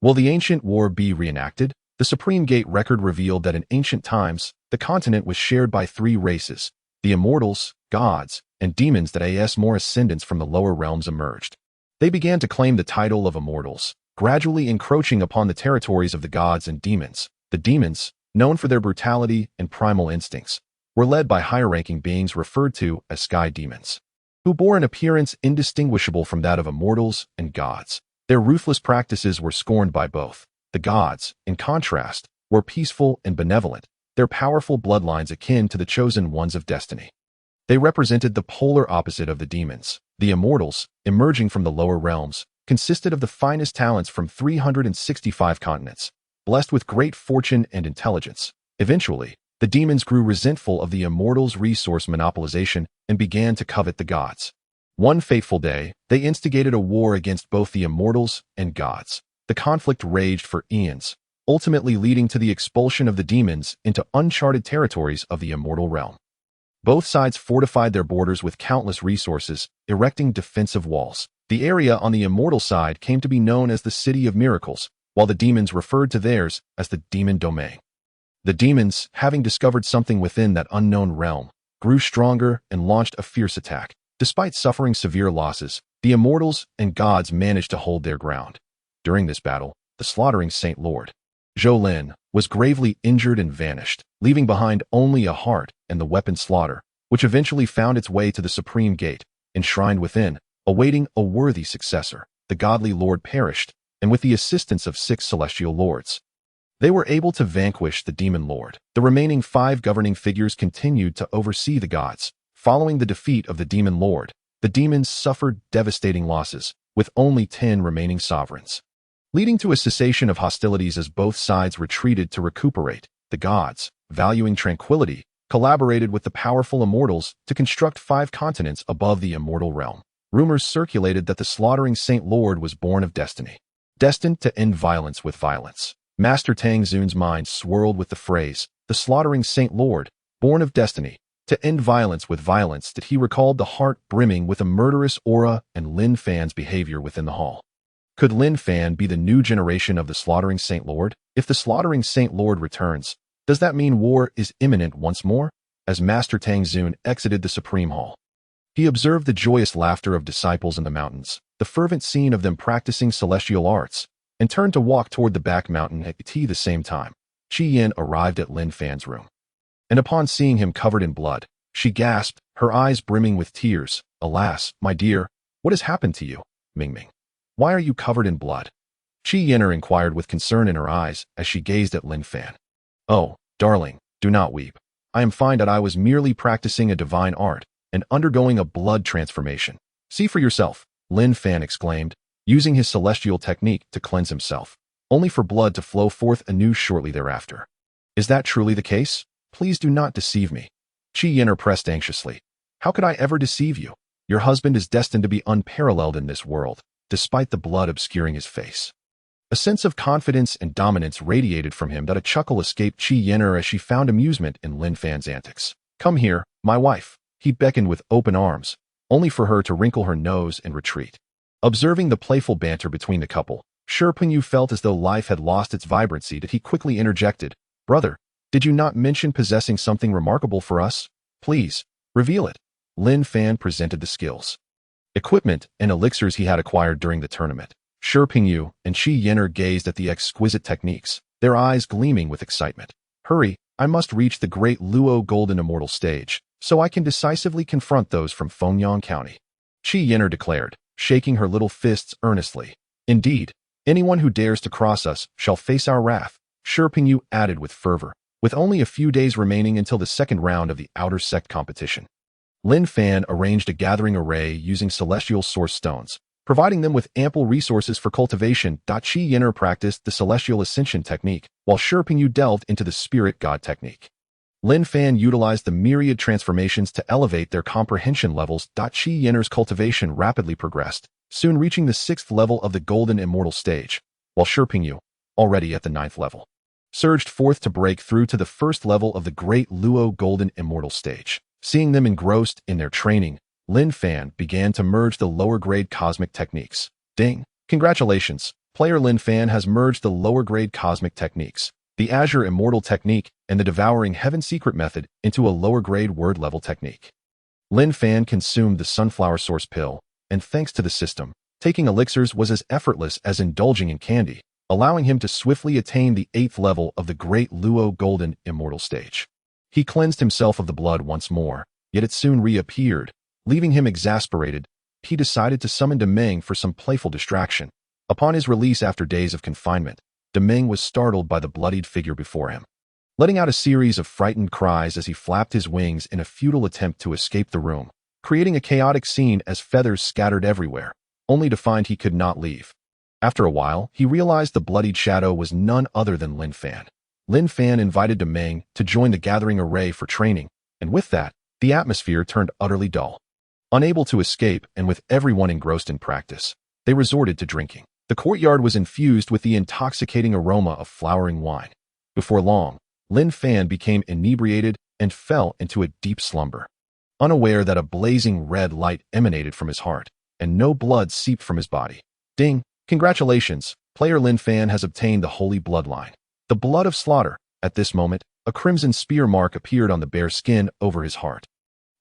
Will the ancient war be reenacted? The Supreme Gate record revealed that in ancient times, the continent was shared by 3 races, the immortals, gods, and demons. As more ascendants from the lower realms emerged, they began to claim the title of immortals, gradually encroaching upon the territories of the gods and demons. The demons, known for their brutality and primal instincts, were led by higher-ranking beings referred to as sky demons, who bore an appearance indistinguishable from that of immortals and gods. Their ruthless practices were scorned by both. The gods, in contrast, were peaceful and benevolent, their powerful bloodlines akin to the chosen ones of destiny. They represented the polar opposite of the demons. The immortals, emerging from the lower realms, consisted of the finest talents from 365 continents, blessed with great fortune and intelligence. Eventually, the demons grew resentful of the immortals' resource monopolization and began to covet the gods. One fateful day, they instigated a war against both the immortals and gods. The conflict raged for eons, ultimately leading to the expulsion of the demons into uncharted territories of the immortal realm. Both sides fortified their borders with countless resources, erecting defensive walls. The area on the immortal side came to be known as the City of Miracles, while the demons referred to theirs as the Demon Domain. The demons, having discovered something within that unknown realm, grew stronger and launched a fierce attack. Despite suffering severe losses, the immortals and gods managed to hold their ground. During this battle, the slaughtering Saint Lord, Zhou Lin, was gravely injured and vanished, leaving behind only a heart and the weapon slaughter, which eventually found its way to the Supreme Gate, enshrined within, awaiting a worthy successor. The godly lord perished, and with the assistance of 6 celestial lords, they were able to vanquish the demon lord. The remaining 5 governing figures continued to oversee the gods. Following the defeat of the demon lord, the demons suffered devastating losses, with only 10 remaining sovereigns, leading to a cessation of hostilities as both sides retreated to recuperate. The gods, valuing tranquility, collaborated with the powerful immortals to construct 5 continents above the immortal realm. Rumors circulated that the slaughtering Saint Lord was born of destiny, destined to end violence with violence. Master Tang Xun's mind swirled with the phrase, the slaughtering Saint Lord, born of destiny, to end violence with violence. That he recalled the heart brimming with a murderous aura and Lin Fan's behavior within the hall. Could Lin Fan be the new generation of the slaughtering Saint Lord? If the slaughtering Saint Lord returns, does that mean war is imminent once more? As Master Tang Xun exited the Supreme Hall, he observed the joyous laughter of disciples in the mountains, the fervent scene of them practicing celestial arts, and turned to walk toward the back mountain at the same time. Qi Yin arrived at Lin Fan's room, and upon seeing him covered in blood, she gasped, her eyes brimming with tears. Alas, my dear, what has happened to you? Mingming, why are you covered in blood? Qi Yin'er inquired with concern in her eyes as she gazed at Lin Fan. Oh, darling, do not weep. I am fine. That I was merely practicing a divine art and undergoing a blood transformation. See for yourself, Lin Fan exclaimed, using his celestial technique to cleanse himself, only for blood to flow forth anew shortly thereafter. Is that truly the case? Please do not deceive me. Qi Yin'er pressed anxiously. How could I ever deceive you? Your husband is destined to be unparalleled in this world, despite the blood obscuring his face. A sense of confidence and dominance radiated from him. That a chuckle escaped Qi Yin'er as she found amusement in Lin Fan's antics. Come here, my wife. He beckoned with open arms, only for her to wrinkle her nose and retreat. Observing the playful banter between the couple, Shi Pingyu felt as though life had lost its vibrancy. That he quickly interjected, Brother, did you not mention possessing something remarkable for us? Please, reveal it. Lin Fan presented the skills, equipment, and elixirs he had acquired during the tournament. Shi Pingyu and Qi Yin'er gazed at the exquisite techniques, their eyes gleaming with excitement. Hurry, I must reach the great Luo Golden Immortal stage, so I can decisively confront those from Fengyang County. Qi Yin'er declared, shaking her little fists earnestly. Indeed, anyone who dares to cross us shall face our wrath, Shi Pingyu added with fervor. With only a few days remaining until the second round of the Outer Sect competition, Lin Fan arranged a gathering array using celestial source stones, providing them with ample resources for cultivation. Qi Yin'er practiced the celestial ascension technique, while Shi Pingyu delved into the spirit god technique. Lin Fan utilized the myriad transformations to elevate their comprehension levels. Qi Yin'er's cultivation rapidly progressed, soon reaching the 6th level of the Golden Immortal stage, while Shi Pingyu, already at the 9th level, surged forth to break through to the 1st level of the Great Luo Golden Immortal stage. Seeing them engrossed in their training, Lin Fan began to merge the lower-grade cosmic techniques. Ding! Congratulations! Player Lin Fan has merged the lower-grade cosmic techniques, the Azure Immortal technique, and the Devouring Heaven secret method into a lower-grade word-level technique. Lin Fan consumed the sunflower source pill, and thanks to the system, taking elixirs was as effortless as indulging in candy, allowing him to swiftly attain the 8th level of the Great Luo Golden Immortal stage. He cleansed himself of the blood once more, yet it soon reappeared, leaving him exasperated. He decided to summon Demeng for some playful distraction. Upon his release after days of confinement, Demeng was startled by the bloodied figure before him, letting out a series of frightened cries as he flapped his wings in a futile attempt to escape the room, creating a chaotic scene as feathers scattered everywhere, only to find he could not leave. After a while, he realized the bloodied shadow was none other than Lin Fan. Lin Fan invited Demeng to join the gathering array for training, and with that, the atmosphere turned utterly dull. Unable to escape and with everyone engrossed in practice, they resorted to drinking. The courtyard was infused with the intoxicating aroma of flowering wine. Before long, Lin Fan became inebriated and fell into a deep slumber. unaware that a blazing red light emanated from his heart, and no blood seeped from his body. Ding! Congratulations! Player Lin Fan has obtained the holy bloodline. The blood of slaughter. At this moment, a crimson spear mark appeared on the bare skin over his heart.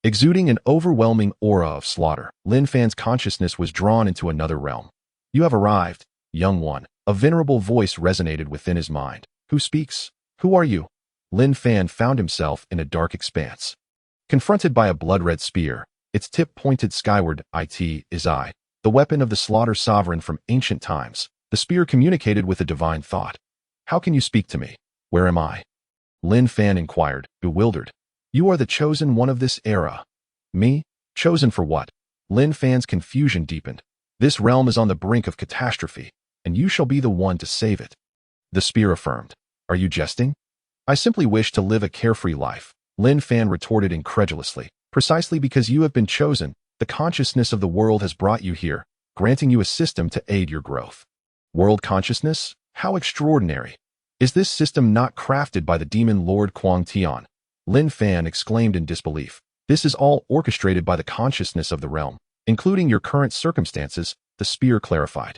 Exuding an overwhelming aura of slaughter, Lin Fan's consciousness was drawn into another realm. You have arrived, young one. A venerable voice resonated within his mind. Who speaks? Who are you? Lin Fan found himself in a dark expanse. Confronted by a blood-red spear, its tip pointed skyward. It is I, the weapon of the slaughter sovereign from ancient times. The spear communicated with a divine thought. How can you speak to me? Where am I? Lin Fan inquired, bewildered. You are the chosen one of this era. Me? Chosen for what? Lin Fan's confusion deepened. This realm is on the brink of catastrophe, and you shall be the one to save it. The spear affirmed. Are you jesting? I simply wish to live a carefree life, Lin Fan retorted incredulously. Precisely because you have been chosen, the consciousness of the world has brought you here, granting you a system to aid your growth. World consciousness? How extraordinary! Is this system not crafted by the demon Lord Kuang Tian? Lin Fan exclaimed in disbelief. This is all orchestrated by the consciousness of the realm, including your current circumstances, the spear clarified.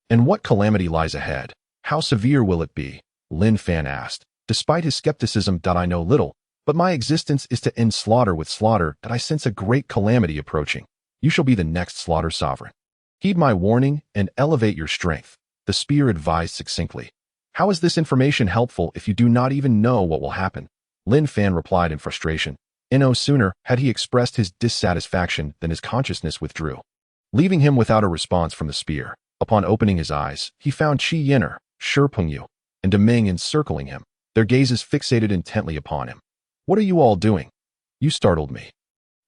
And what calamity lies ahead? How severe will it be? Lin Fan asked. Despite his skepticism, I know little, but my existence is to end slaughter with slaughter. I sense a great calamity approaching. You shall be the next slaughter sovereign. Heed my warning and elevate your strength, the spear advised succinctly. How is this information helpful if you do not even know what will happen? Lin Fan replied in frustration. No sooner had he expressed his dissatisfaction than his consciousness withdrew, leaving him without a response from the spear. Upon opening his eyes, he found Qi Yin'er, Shi Pengyu, and Deming encircling him, their gazes fixated intently upon him. What are you all doing? You startled me,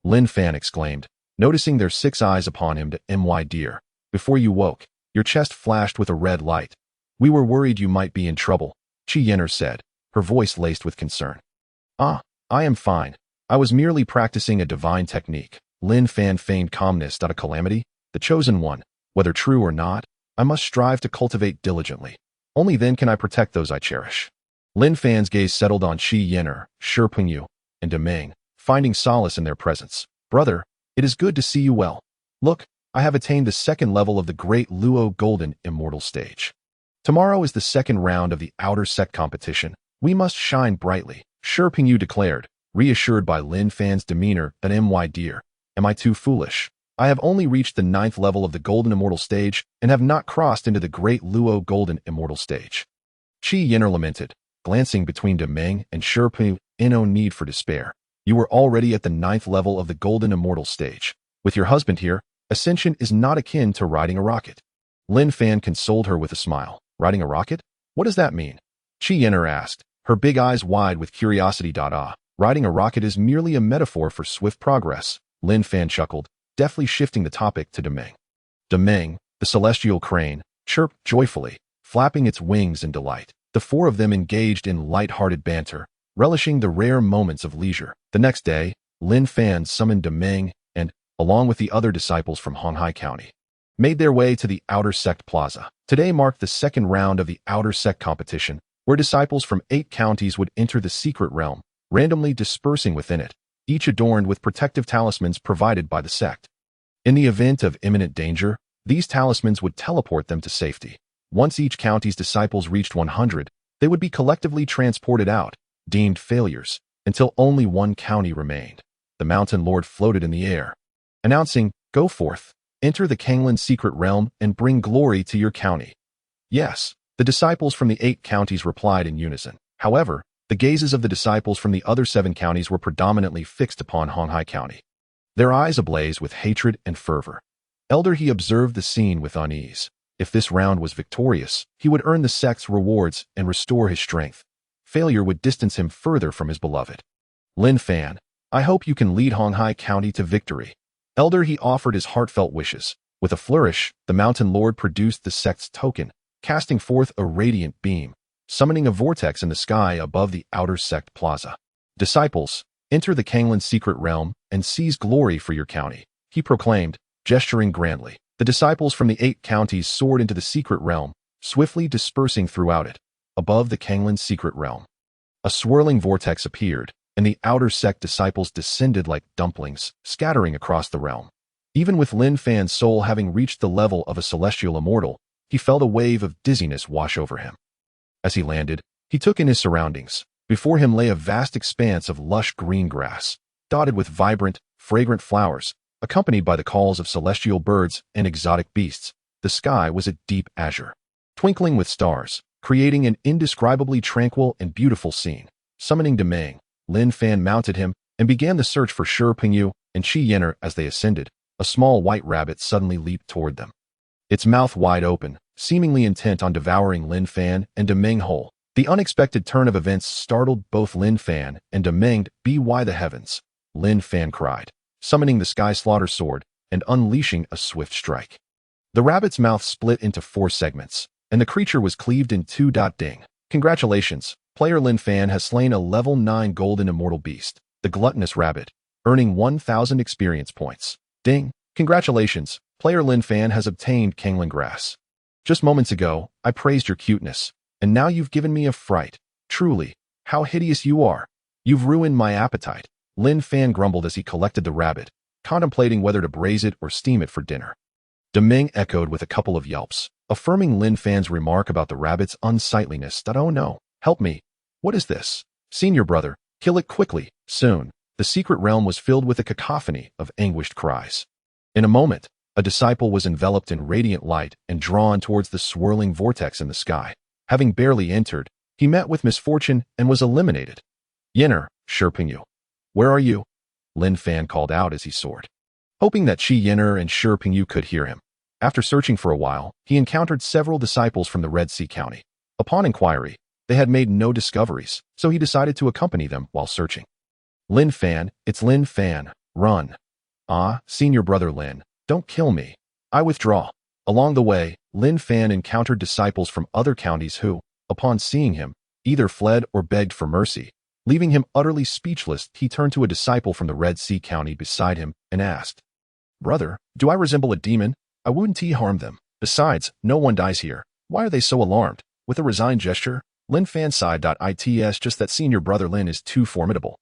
Lin Fan exclaimed, noticing their 6 eyes upon him. My dear, before you woke, your chest flashed with a red light. We were worried you might be in trouble, Qi Yin'er said, her voice laced with concern. I am fine. I was merely practicing a divine technique. Lin Fan feigned calmness. A calamity? The chosen one. Whether true or not, I must strive to cultivate diligently. Only then can I protect those I cherish. Lin Fan's gaze settled on Qi Yin'er, Shi Pengyu, and Deming, finding solace in their presence. Brother, it is good to see you well. Look, I have attained the 2nd level of the Great Luo Golden Immortal Stage. Tomorrow is the 2nd round of the Outer Sect competition. We must shine brightly, Shi Pengyu declared, reassured by Lin Fan's demeanor. My dear, am I too foolish? I have only reached the 9th level of the Golden Immortal Stage and have not crossed into the Great Luo Golden Immortal Stage. Qi Yin'er lamented, glancing between Deming and Shi Pengyu. No need for despair. You were already at the 9th level of the Golden Immortal Stage. With your husband here, ascension is not akin to riding a rocket. Lin Fan consoled her with a smile. Riding a rocket? What does that mean? Qi Yin'er asked, her big eyes wide with curiosity. Riding a rocket is merely a metaphor for swift progress, Lin Fan chuckled, deftly shifting the topic to Deming. Deming, the celestial crane, chirped joyfully, flapping its wings in delight. The 4 of them engaged in light-hearted banter, relishing the rare moments of leisure. The next day, Lin Fan summoned Deming and, along with the other disciples from Honghai County, made their way to the Outer Sect Plaza. Today marked the 2nd round of the Outer Sect competition, where disciples from 8 counties would enter the secret realm, randomly dispersing within it, each adorned with protective talismans provided by the sect. In the event of imminent danger, these talismans would teleport them to safety. Once each county's disciples reached 100, they would be collectively transported out, deemed failures, until only 1 county remained. The Mountain Lord floated in the air, announcing, "Go forth, enter the Kanglan secret realm and bring glory to your county." Yes, the disciples from the 8 counties replied in unison. However, the gazes of the disciples from the other 7 counties were predominantly fixed upon Honghai County, their eyes ablaze with hatred and fervor. Elder He observed the scene with unease. If this round was victorious, he would earn the sect's rewards and restore his strength. Failure would distance him further from his beloved. Lin Fan, I hope you can lead Honghai County to victory. Elder He offered his heartfelt wishes. With a flourish, the Mountain Lord produced the sect's token, casting forth a radiant beam, summoning a vortex in the sky above the Outer Sect Plaza. Disciples, enter the Kanglan secret realm and seize glory for your county, he proclaimed, gesturing grandly. The disciples from the 8 counties soared into the secret realm, swiftly dispersing throughout it. Above the Kanglan secret realm, a swirling vortex appeared, and the outer sect disciples descended like dumplings, scattering across the realm. Even with Lin Fan's soul having reached the level of a celestial immortal, he felt a wave of dizziness wash over him. As he landed, he took in his surroundings. Before him lay a vast expanse of lush green grass, dotted with vibrant, fragrant flowers, accompanied by the calls of celestial birds and exotic beasts. The sky was a deep azure, twinkling with stars, creating an indescribably tranquil and beautiful scene. Summoning Demang, Lin Fan mounted him and began the search for Shi Pingyu and Qi Yen'er. As they ascended, a small white rabbit suddenly leaped toward them, its mouth wide open, seemingly intent on devouring Lin Fan and Demang whole. The unexpected turn of events startled both Lin Fan and Demang. "By the heavens!" Lin Fan cried, summoning the Sky Slaughter Sword and unleashing a swift strike. The rabbit's mouth split into 4 segments, and the creature was cleaved in two. Ding. Congratulations, player Lin Fan has slain a level 9 golden immortal beast, the gluttonous rabbit, earning 1,000 experience points. Ding. Congratulations, player Lin Fan has obtained Kangling Grass. Just moments ago, I praised your cuteness, and now you've given me a fright. Truly, how hideous you are. You've ruined my appetite. Lin Fan grumbled as he collected the rabbit, contemplating whether to braise it or steam it for dinner. Demang echoed with a couple of yelps, affirming Lin Fan's remark about the rabbit's unsightliness. "Oh no, help me. What is this? Senior brother, kill it quickly." Soon, the secret realm was filled with a cacophony of anguished cries. In a moment, a disciple was enveloped in radiant light and drawn towards the swirling vortex in the sky. Having barely entered, he met with misfortune and was eliminated. "Yen'er, Shi Pingyu, where are you?" Lin Fan called out as he soared, hoping that Qi Yen'er and Shi Pingyu could hear him. After searching for a while, he encountered several disciples from the Red Sea County. Upon inquiry, they had made no discoveries, so he decided to accompany them while searching. "Lin Fan, it's Lin Fan, run." "Ah, senior brother Lin, don't kill me. I withdraw." Along the way, Lin Fan encountered disciples from other counties who, upon seeing him, either fled or begged for mercy. Leaving him utterly speechless, he turned to a disciple from the Red Sea County beside him and asked, "Brother, do I resemble a demon? I wouldn't harm them. Besides, no one dies here. Why are they so alarmed?" With a resigned gesture, Lin Fan sighed. "It's just that senior brother Lin is too formidable.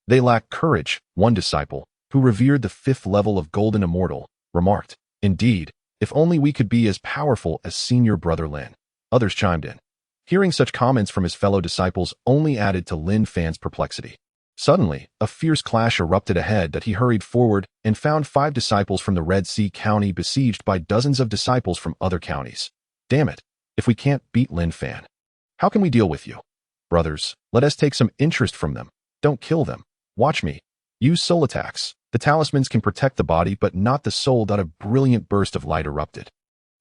They lack courage," one disciple, who revered the 5th level of Golden Immortal, remarked. "Indeed, if only we could be as powerful as senior brother Lin." Others chimed in. Hearing such comments from his fellow disciples only added to Lin Fan's perplexity. Suddenly, a fierce clash erupted ahead that he hurried forward and found 5 disciples from the Red Sea County besieged by dozens of disciples from other counties. "Damn it, if we can't beat Lin Fan, how can we deal with you? Brothers, let us take some interest from them. Don't kill them. Watch me. Use soul attacks. The talismans can protect the body but not the soul." A brilliant burst of light erupted,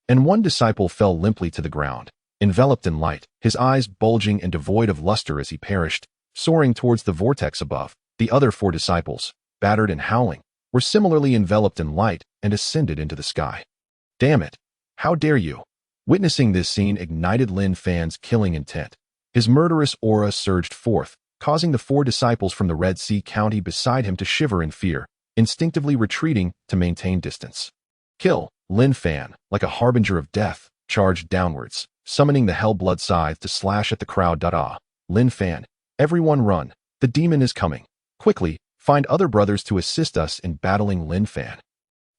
and one disciple fell limply to the ground, enveloped in light, his eyes bulging and devoid of luster as he perished, soaring towards the vortex above. The other 4 disciples, battered and howling, were similarly enveloped in light and ascended into the sky. "Damn it! How dare you!" Witnessing this scene ignited Lin Fan's killing intent. His murderous aura surged forth, causing the 4 disciples from the Red Sea County beside him to shiver in fear, instinctively retreating to maintain distance. "Kill!" Lin Fan, like a harbinger of death, charged downwards, summoning the Hellblood Scythe to slash at the crowd. "Lin Fan, everyone run. The demon is coming. Quickly, find other brothers to assist us in battling Lin Fan."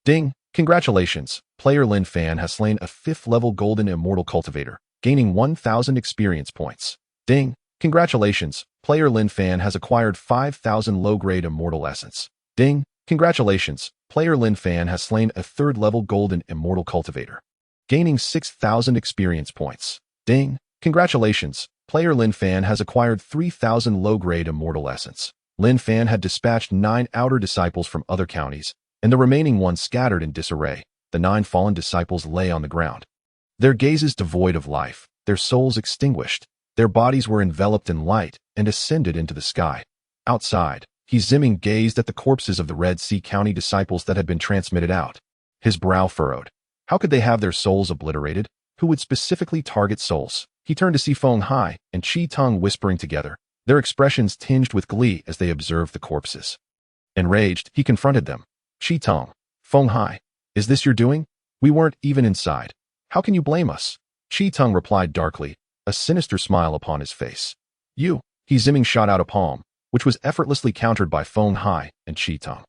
Ding! Congratulations, player Lin Fan has slain a 5th level Golden Immortal Cultivator, gaining 1,000 experience points. Ding! Congratulations, player Lin Fan has acquired 5,000 low-grade Immortal Essence. Ding! Congratulations, player Lin Fan has slain a 3rd level Golden Immortal Cultivator, gaining 6,000 experience points. Ding! Congratulations, player Lin Fan has acquired 3,000 low-grade Immortal Essence. Lin Fan had dispatched 9 outer disciples from other counties, and the remaining ones scattered in disarray. The 9 fallen disciples lay on the ground, their gazes devoid of life, their souls extinguished. Their bodies were enveloped in light and ascended into the sky. Outside, Ziming gazed at the corpses of the Red Sea County disciples that had been transmitted out. His brow furrowed. How could they have their souls obliterated? Who would specifically target souls? He turned to see Feng Hai and Qi Tong whispering together, their expressions tinged with glee as they observed the corpses. Enraged, he confronted them. "Qi Tong, Feng Hai, is this your doing? We weren't even inside. How can you blame us?" Qi Tong replied darkly, a sinister smile upon his face. "You." Ziming shot out a palm, which was effortlessly countered by Feng Hai and Qi Tong.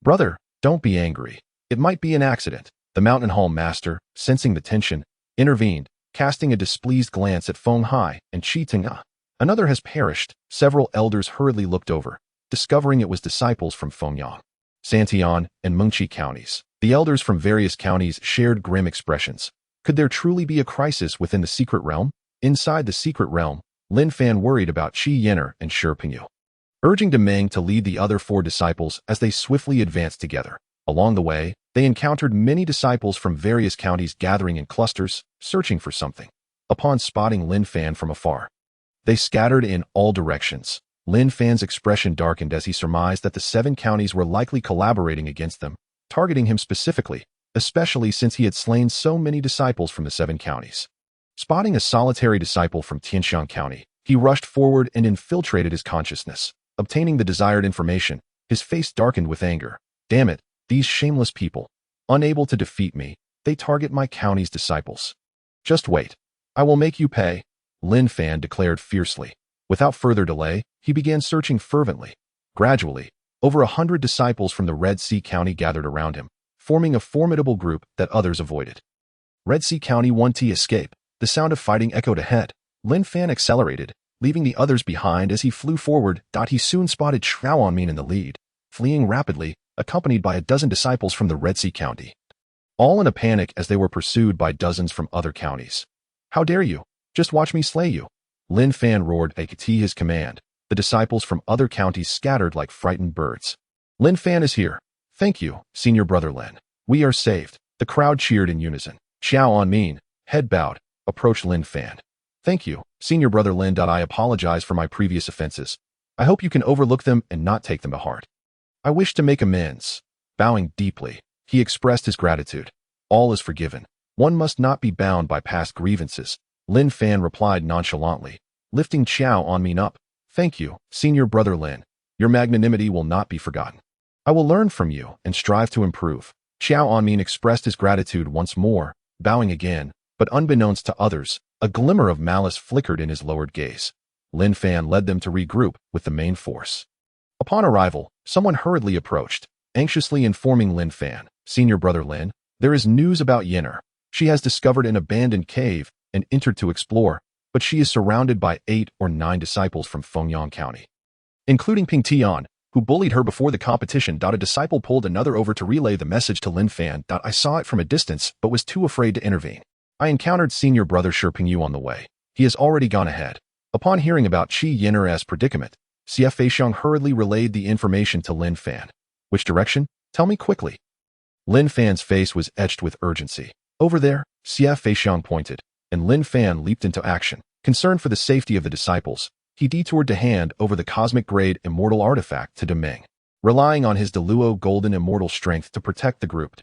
Brother, don't be angry. It might be an accident. The Mountain Hall master, sensing the tension, intervened, casting a displeased glance at Feng Hai and Qi Tong. Another has perished. Several elders hurriedly looked over, discovering it was disciples from Fengyang, Santian, and Mengqi counties. The elders from various counties shared grim expressions. Could there truly be a crisis within the secret realm? Inside the secret realm, Lin Fan worried about Qi Yenner and Shi Pingyu, urging Demeng to lead the other 4 disciples as they swiftly advanced together. Along the way, they encountered many disciples from various counties gathering in clusters, searching for something. Upon spotting Lin Fan from afar, they scattered in all directions. Lin Fan's expression darkened as he surmised that the 7 counties were likely collaborating against them, targeting him specifically, especially since he had slain so many disciples from the 7 counties. Spotting a solitary disciple from Tianxiang County, he rushed forward and infiltrated his consciousness. Obtaining the desired information, his face darkened with anger. Damn it, these shameless people. Unable to defeat me, they target my county's disciples. Just wait. I will make you pay, Lin Fan declared fiercely. Without further delay, he began searching fervently. Gradually, over 100 disciples from the Red Sea County gathered around him, forming a formidable group that others avoided. Red Sea County 1T escape. The sound of fighting echoed ahead. Lin Fan accelerated, leaving the others behind as he flew forward. He soon spotted Shao Anmin in the lead, fleeing rapidly, accompanied by a dozen disciples from the Red Sea County, all in a panic as they were pursued by dozens from other counties. How dare you? Just watch me slay you, Lin Fan roared at his command. The disciples from other counties scattered like frightened birds. Lin Fan is here. Thank you, senior brother Lin. We are saved. The crowd cheered in unison. Xiao Anmin, head bowed, approached Lin Fan. Thank you, senior brother Lin. I apologize for my previous offenses. I hope you can overlook them and not take them to heart. I wish to make amends. Bowing deeply, he expressed his gratitude. All is forgiven. One must not be bound by past grievances, Lin Fan replied nonchalantly, lifting Xiao Anmin up. Thank you, senior brother Lin. Your magnanimity will not be forgotten. I will learn from you and strive to improve. Xiao Anmin expressed his gratitude once more, bowing again, but unbeknownst to others, a glimmer of malice flickered in his lowered gaze. Lin Fan led them to regroup with the main force. Upon arrival, someone hurriedly approached, anxiously informing Lin Fan, Senior brother Lin, there is news about Yenner. She has discovered an abandoned cave and entered to explore, but she is surrounded by 8 or 9 disciples from Fengyang County, including Ping Tian, who bullied her before the competition. A disciple pulled another over to relay the message to Lin Fan. I saw it from a distance, but was too afraid to intervene. I encountered senior brother Shi Pingyu on the way. He has already gone ahead. Upon hearing about Qi Yenner's predicament, Xie Feixiang hurriedly relayed the information to Lin Fan. Which direction? Tell me quickly. Lin Fan's face was etched with urgency. Over there, Xie Feixiang pointed, and Lin Fan leaped into action. Concerned for the safety of the disciples, he detoured to hand over the cosmic-grade immortal artifact to Demeng, relying on his Deluo golden immortal strength to protect the group.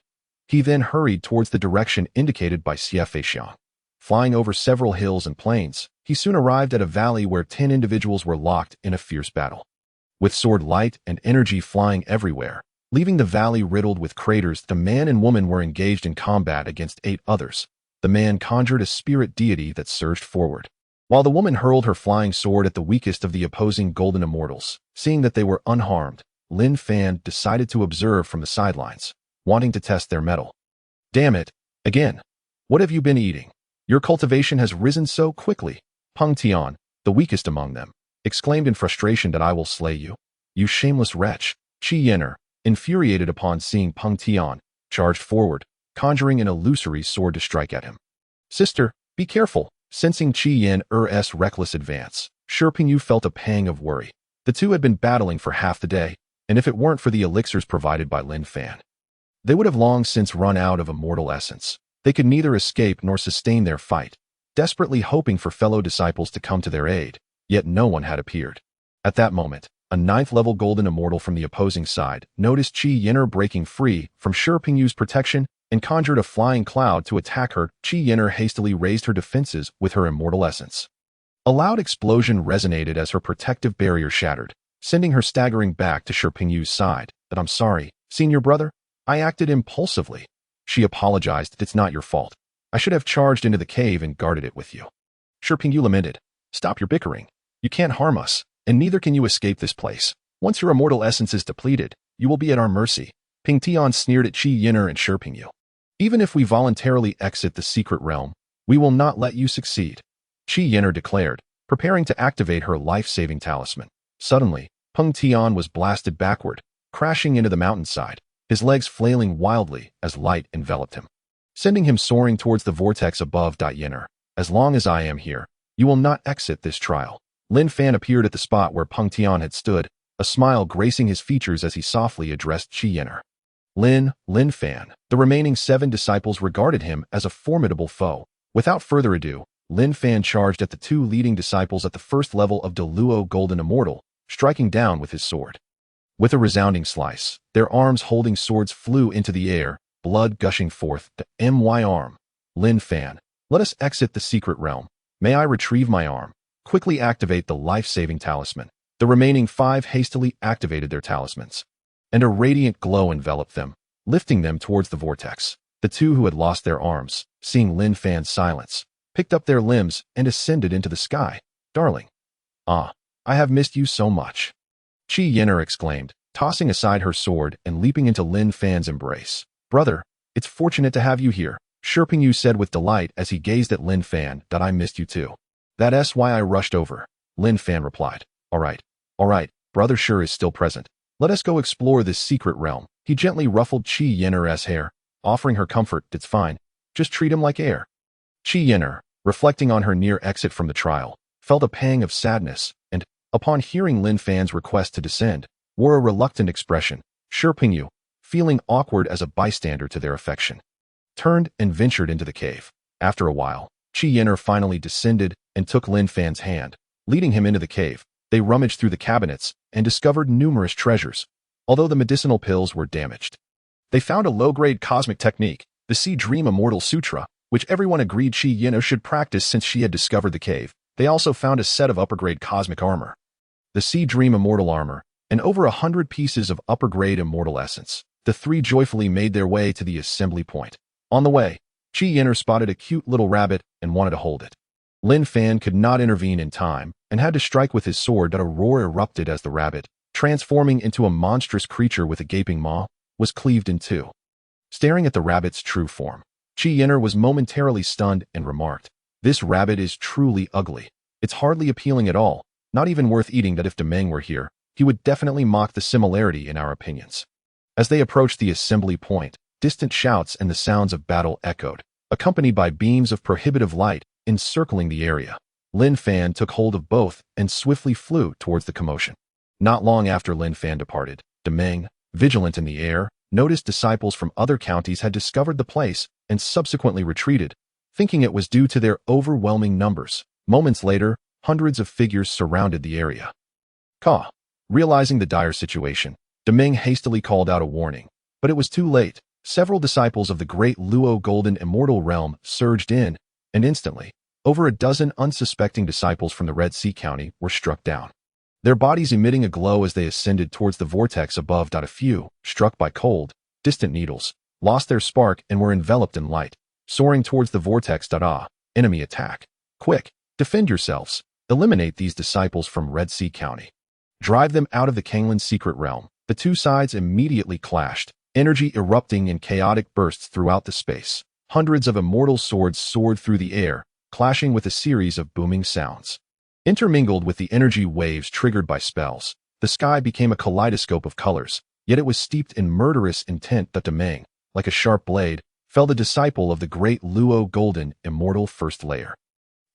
He then hurried towards the direction indicated by Xie Feixiang. Flying over several hills and plains, he soon arrived at a valley where 10 individuals were locked in a fierce battle, with sword light and energy flying everywhere. Leaving the valley riddled with craters, the man and woman were engaged in combat against 8 others. The man conjured a spirit deity that surged forward, while the woman hurled her flying sword at the weakest of the opposing golden immortals. Seeing that they were unharmed, Lin Fan decided to observe from the sidelines, wanting to test their mettle. Damn it, again. What have you been eating? Your cultivation has risen so quickly. Peng Tian, the weakest among them, exclaimed in frustration that I will slay you. You shameless wretch. Qi Yenner, infuriated upon seeing Peng Tian, charged forward, conjuring an illusory sword to strike at him. Sister, be careful. Sensing Qi Yenner's reckless advance, Shi Pingyu felt a pang of worry. The two had been battling for half the day, and if it weren't for the elixirs provided by Lin Fan, they would have long since run out of immortal essence. They could neither escape nor sustain their fight, desperately hoping for fellow disciples to come to their aid, yet no one had appeared. At that moment, a 9th-level golden immortal from the opposing side noticed Qi Yenner breaking free from Shi Pingyu's protection and conjured a flying cloud to attack her. Qi Yenner hastily raised her defenses with her immortal essence. A loud explosion resonated as her protective barrier shattered, sending her staggering back to Shi Pingyu's side. But I'm sorry, senior brother. I acted impulsively. She apologized. It's not your fault. I should have charged into the cave and guarded it with you. Shi Pingyu lamented. Stop your bickering. You can't harm us. and neither can you escape this place. Once your immortal essence is depleted, you will be at our mercy. Ping Tian sneered at Qi Yin'er and Shirping you. Even if we voluntarily exit the secret realm, we will not let you succeed, Qi Yin'er declared, preparing to activate her life-saving talisman. Suddenly, Peng Tian was blasted backward, crashing into the mountainside, his legs flailing wildly as light enveloped him, sending him soaring towards the vortex above. Yin'er, as long as I am here, you will not exit this trial. Lin Fan appeared at the spot where Peng Tian had stood, a smile gracing his features as he softly addressed Qi Yin'er. Lin Fan. The remaining 7 disciples regarded him as a formidable foe. Without further ado, Lin Fan charged at the 2 leading disciples at the first level of the Luo Golden Immortal, striking down with his sword. With a resounding slice, their arms holding swords flew into the air, blood gushing forth. My arm. Lin Fan. Let us exit the secret realm. May I retrieve my arm? Quickly activate the life-saving talisman. The remaining 5 hastily activated their talismans, and a radiant glow enveloped them, lifting them towards the vortex. The 2 who had lost their arms, seeing Lin Fan's silence, picked up their limbs and ascended into the sky. Darling. Ah, I have missed you so much, Qi Yin'er exclaimed, tossing aside her sword and leaping into Lin Fan's embrace. Brother, it's fortunate to have you here, Shirping Yu said with delight as he gazed at Lin Fan. That I missed you too. That's why I rushed over, Lin Fan replied. All right, brother Shir is still present. Let us go explore this secret realm. He gently ruffled Qi Yin'er's hair, offering her comfort. It's fine. Just treat him like air. Qi Yin'er, reflecting on her near exit from the trial, felt a pang of sadness, and, upon hearing Lin Fan's request to descend, wore a reluctant expression. Shirping Yu, feeling awkward as a bystander to their affection, turned and ventured into the cave. After a while, Qi Yin'er finally descended and took Lin Fan's hand, leading him into the cave. They rummaged through the cabinets and discovered numerous treasures, although the medicinal pills were damaged. They found a low-grade cosmic technique, the Sea Dream Immortal Sutra, which everyone agreed Qi Yin'er should practice since she had discovered the cave. They also found a set of upper-grade cosmic armor, the Sea Dream Immortal Armor, and over 100 pieces of upper-grade immortal essence. The 3 joyfully made their way to the assembly point. On the way, Qi Yin'er spotted a cute little rabbit and wanted to hold it. Lin Fan could not intervene in time and had to strike with his sword. A roar erupted as the rabbit, transforming into a monstrous creature with a gaping maw, was cleaved in 2. Staring at the rabbit's true form, Qi Yin'er was momentarily stunned and remarked, "This rabbit is truly ugly. It's hardly appealing at all, not even worth eating. That if Demeng were here, he would definitely mock the similarity in our opinions." As they approached the assembly point, distant shouts and the sounds of battle echoed, accompanied by beams of prohibitive light encircling the area. Lin Fan took hold of both and swiftly flew towards the commotion. Not long after Lin Fan departed, Demeng, vigilant in the air, noticed disciples from other counties had discovered the place and subsequently retreated, thinking it was due to their overwhelming numbers. Moments later, hundreds of figures surrounded the area. Realizing the dire situation, Demeng hastily called out a warning, but it was too late. Several disciples of the great Luo Golden Immortal Realm surged in, and instantly, over a dozen unsuspecting disciples from the Red Sea County were struck down, their bodies emitting a glow as they ascended towards the vortex above. A few, struck by cold, distant needles, lost their spark and were enveloped in light, soaring towards the vortex. Enemy attack. Quick, defend yourselves. Eliminate these disciples from Red Sea County. Drive them out of the Kanglin's secret realm. The 2 sides immediately clashed, energy erupting in chaotic bursts throughout the space. Hundreds of immortal swords soared through the air, clashing with a series of booming sounds. Intermingled with the energy waves triggered by spells, the sky became a kaleidoscope of colors, yet it was steeped in murderous intent. Demeng, like a sharp blade, fell the disciple of the great Luo Golden Immortal First Layer,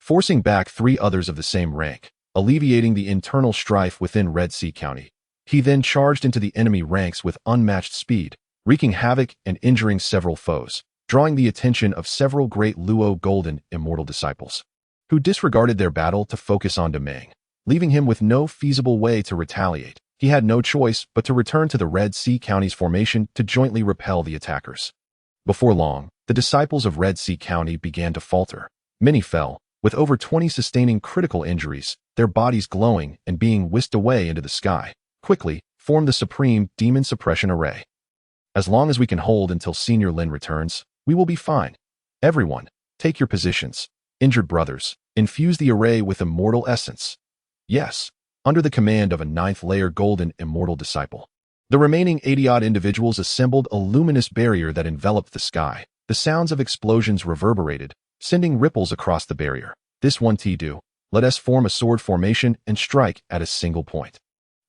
forcing back 3 others of the same rank, alleviating the internal strife within Red Sea County. He then charged into the enemy ranks with unmatched speed, wreaking havoc and injuring several foes, drawing the attention of several great Luo Golden Immortal disciples, who disregarded their battle to focus on Demeng, leaving him with no feasible way to retaliate. He had no choice but to return to the Red Sea County's formation to jointly repel the attackers. Before long, the disciples of Red Sea County began to falter. Many fell, with over 20 sustaining critical injuries, their bodies glowing and being whisked away into the sky. Quickly, form the Supreme Demon Suppression Array. As long as we can hold until Senior Lin returns, we will be fine. Everyone, take your positions. Injured brothers, infuse the array with immortal essence. Yes, under the command of a ninth-layer golden immortal disciple. The remaining 80-odd individuals assembled a luminous barrier that enveloped the sky. The sounds of explosions reverberated, sending ripples across the barrier. This one do. Let us form a sword formation and strike at a single point.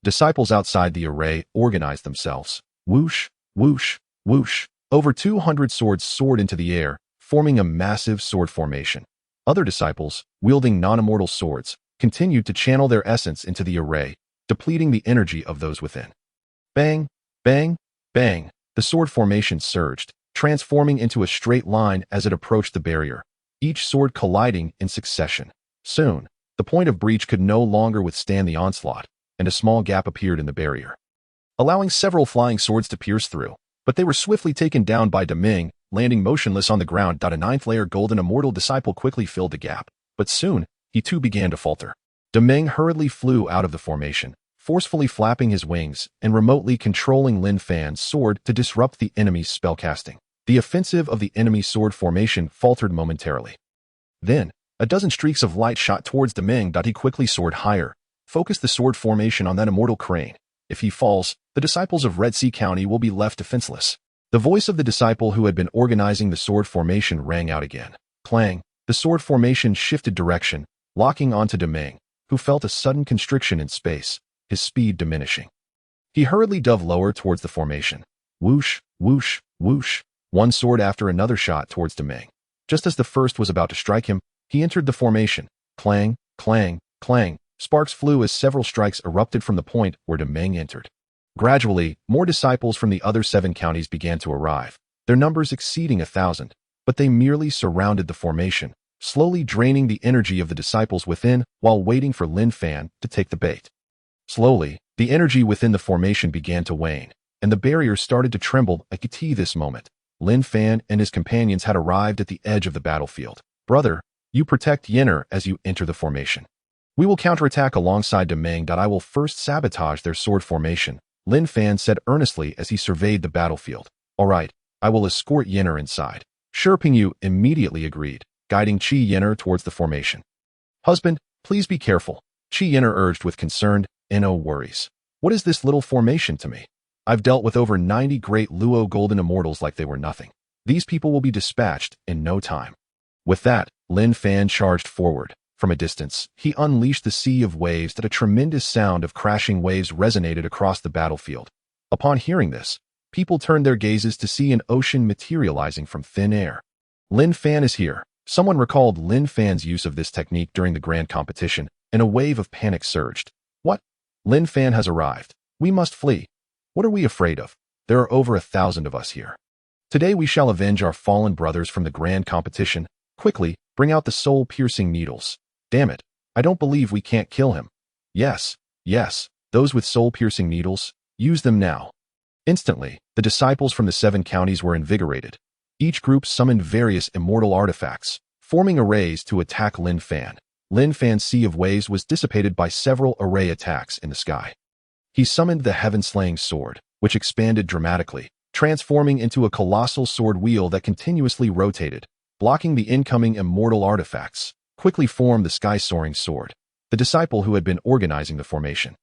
Disciples outside the array organized themselves. Whoosh, whoosh, whoosh. Over 200 swords soared into the air, forming a massive sword formation. Other disciples, wielding non-immortal swords, continued to channel their essence into the array, depleting the energy of those within. Bang, bang, bang. The sword formation surged, transforming into a straight line as it approached the barrier, each sword colliding in succession. Soon, the point of breach could no longer withstand the onslaught, and a small gap appeared in the barrier, allowing several flying swords to pierce through. But they were swiftly taken down by Deming, landing motionless on the ground. A ninth-layer golden immortal disciple quickly filled the gap, but soon, he too began to falter. Deming hurriedly flew out of the formation, forcefully flapping his wings and remotely controlling Lin Fan's sword to disrupt the enemy's spellcasting. The offensive of the enemy sword formation faltered momentarily. Then, a dozen streaks of light shot towards Deming. He quickly soared higher, focused the sword formation on that immortal crane. If he falls, the disciples of Red Sea County will be left defenseless. The voice of the disciple who had been organizing the sword formation rang out again. Clang! The sword formation shifted direction, locking onto Deming, who felt a sudden constriction in space, his speed diminishing. He hurriedly dove lower towards the formation. Whoosh, whoosh, whoosh. One sword after another shot towards Deming. Just as the first was about to strike him, he entered the formation. Clang, clang, clang. Sparks flew as several strikes erupted from the point where Deming entered. Gradually, more disciples from the other 7 counties began to arrive, their numbers exceeding 1,000, but they merely surrounded the formation, slowly draining the energy of the disciples within while waiting for Lin Fan to take the bait. Slowly, the energy within the formation began to wane, and the barrier started to tremble. I could see this moment. Lin Fan and his companions had arrived at the edge of the battlefield. Brother, you protect Yenner as you enter the formation. We will counterattack alongside Deming. I will first sabotage their sword formation, Lin Fan said earnestly as he surveyed the battlefield. All right, I will escort Yenner inside. Sure, Pingyu immediately agreed, guiding Qi Yenner towards the formation. Husband, please be careful, Qi Yenner urged with concern. No worries. What is this little formation to me? I've dealt with over 90 great Luo golden immortals like they were nothing. These people will be dispatched in no time. With that, Lin Fan charged forward. From a distance, he unleashed the sea of waves. That a tremendous sound of crashing waves resonated across the battlefield. Upon hearing this, people turned their gazes to see an ocean materializing from thin air. Lin Fan is here. Someone recalled Lin Fan's use of this technique during the grand competition, and a wave of panic surged. What? Lin Fan has arrived. We must flee. What are we afraid of? There are over 1,000 of us here. Today we shall avenge our fallen brothers from the grand competition. Quickly, bring out the soul-piercing needles. Damn it, I don't believe we can't kill him. Yes, yes, those with soul-piercing needles, use them now. Instantly, the disciples from the 7 counties were invigorated. Each group summoned various immortal artifacts, forming arrays to attack Lin Fan. Lin Fan's sea of waves was dissipated by several array attacks in the sky. He summoned the heaven-slaying sword, which expanded dramatically, transforming into a colossal sword wheel that continuously rotated, blocking the incoming immortal artifacts. Quickly formed the sky-soaring sword, the disciple who had been organizing the formation.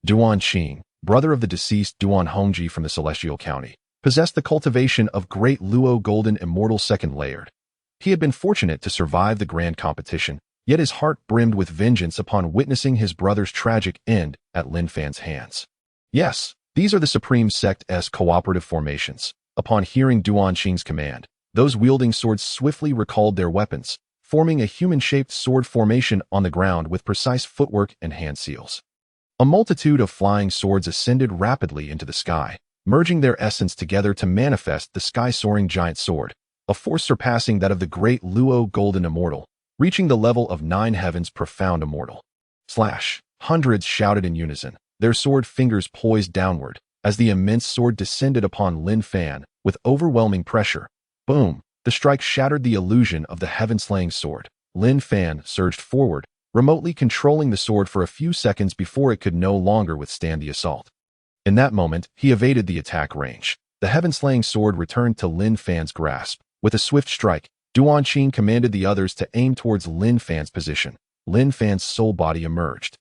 Duan Qing, brother of the deceased Duan Hongji from the Celestial County, possessed the cultivation of great Luo golden immortal second layered. He had been fortunate to survive the grand competition, yet his heart brimmed with vengeance upon witnessing his brother's tragic end at Lin Fan's hands. Yes, these are the Supreme Sect's cooperative formations. Upon hearing Duan Qing's command, those wielding swords swiftly recalled their weapons, forming a human-shaped sword formation on the ground with precise footwork and hand seals. A multitude of flying swords ascended rapidly into the sky, merging their essence together to manifest the sky-soaring giant sword, a force surpassing that of the great Luo golden immortal, reaching the level of 9 heavens profound immortal. Slash! Hundreds shouted in unison, their sword fingers poised downward, as the immense sword descended upon Lin Fan with overwhelming pressure. Boom! The strike shattered the illusion of the heaven-slaying sword. Lin Fan surged forward, remotely controlling the sword for a few seconds before it could no longer withstand the assault. In that moment, he evaded the attack range. The heaven-slaying sword returned to Lin Fan's grasp. With a swift strike, Duan Qing commanded the others to aim towards Lin Fan's position. Lin Fan's soul body emerged.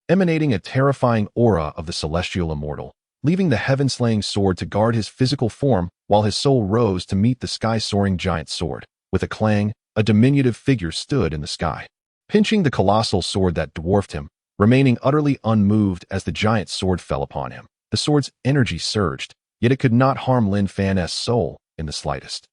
emanating a terrifying aura of the celestial immortal, leaving the heaven-slaying sword to guard his physical form while his soul rose to meet the sky-soaring giant sword. With a clang, a diminutive figure stood in the sky, pinching the colossal sword that dwarfed him, remaining utterly unmoved as the giant sword fell upon him. The sword's energy surged, yet it could not harm Lin Fan's soul in the slightest.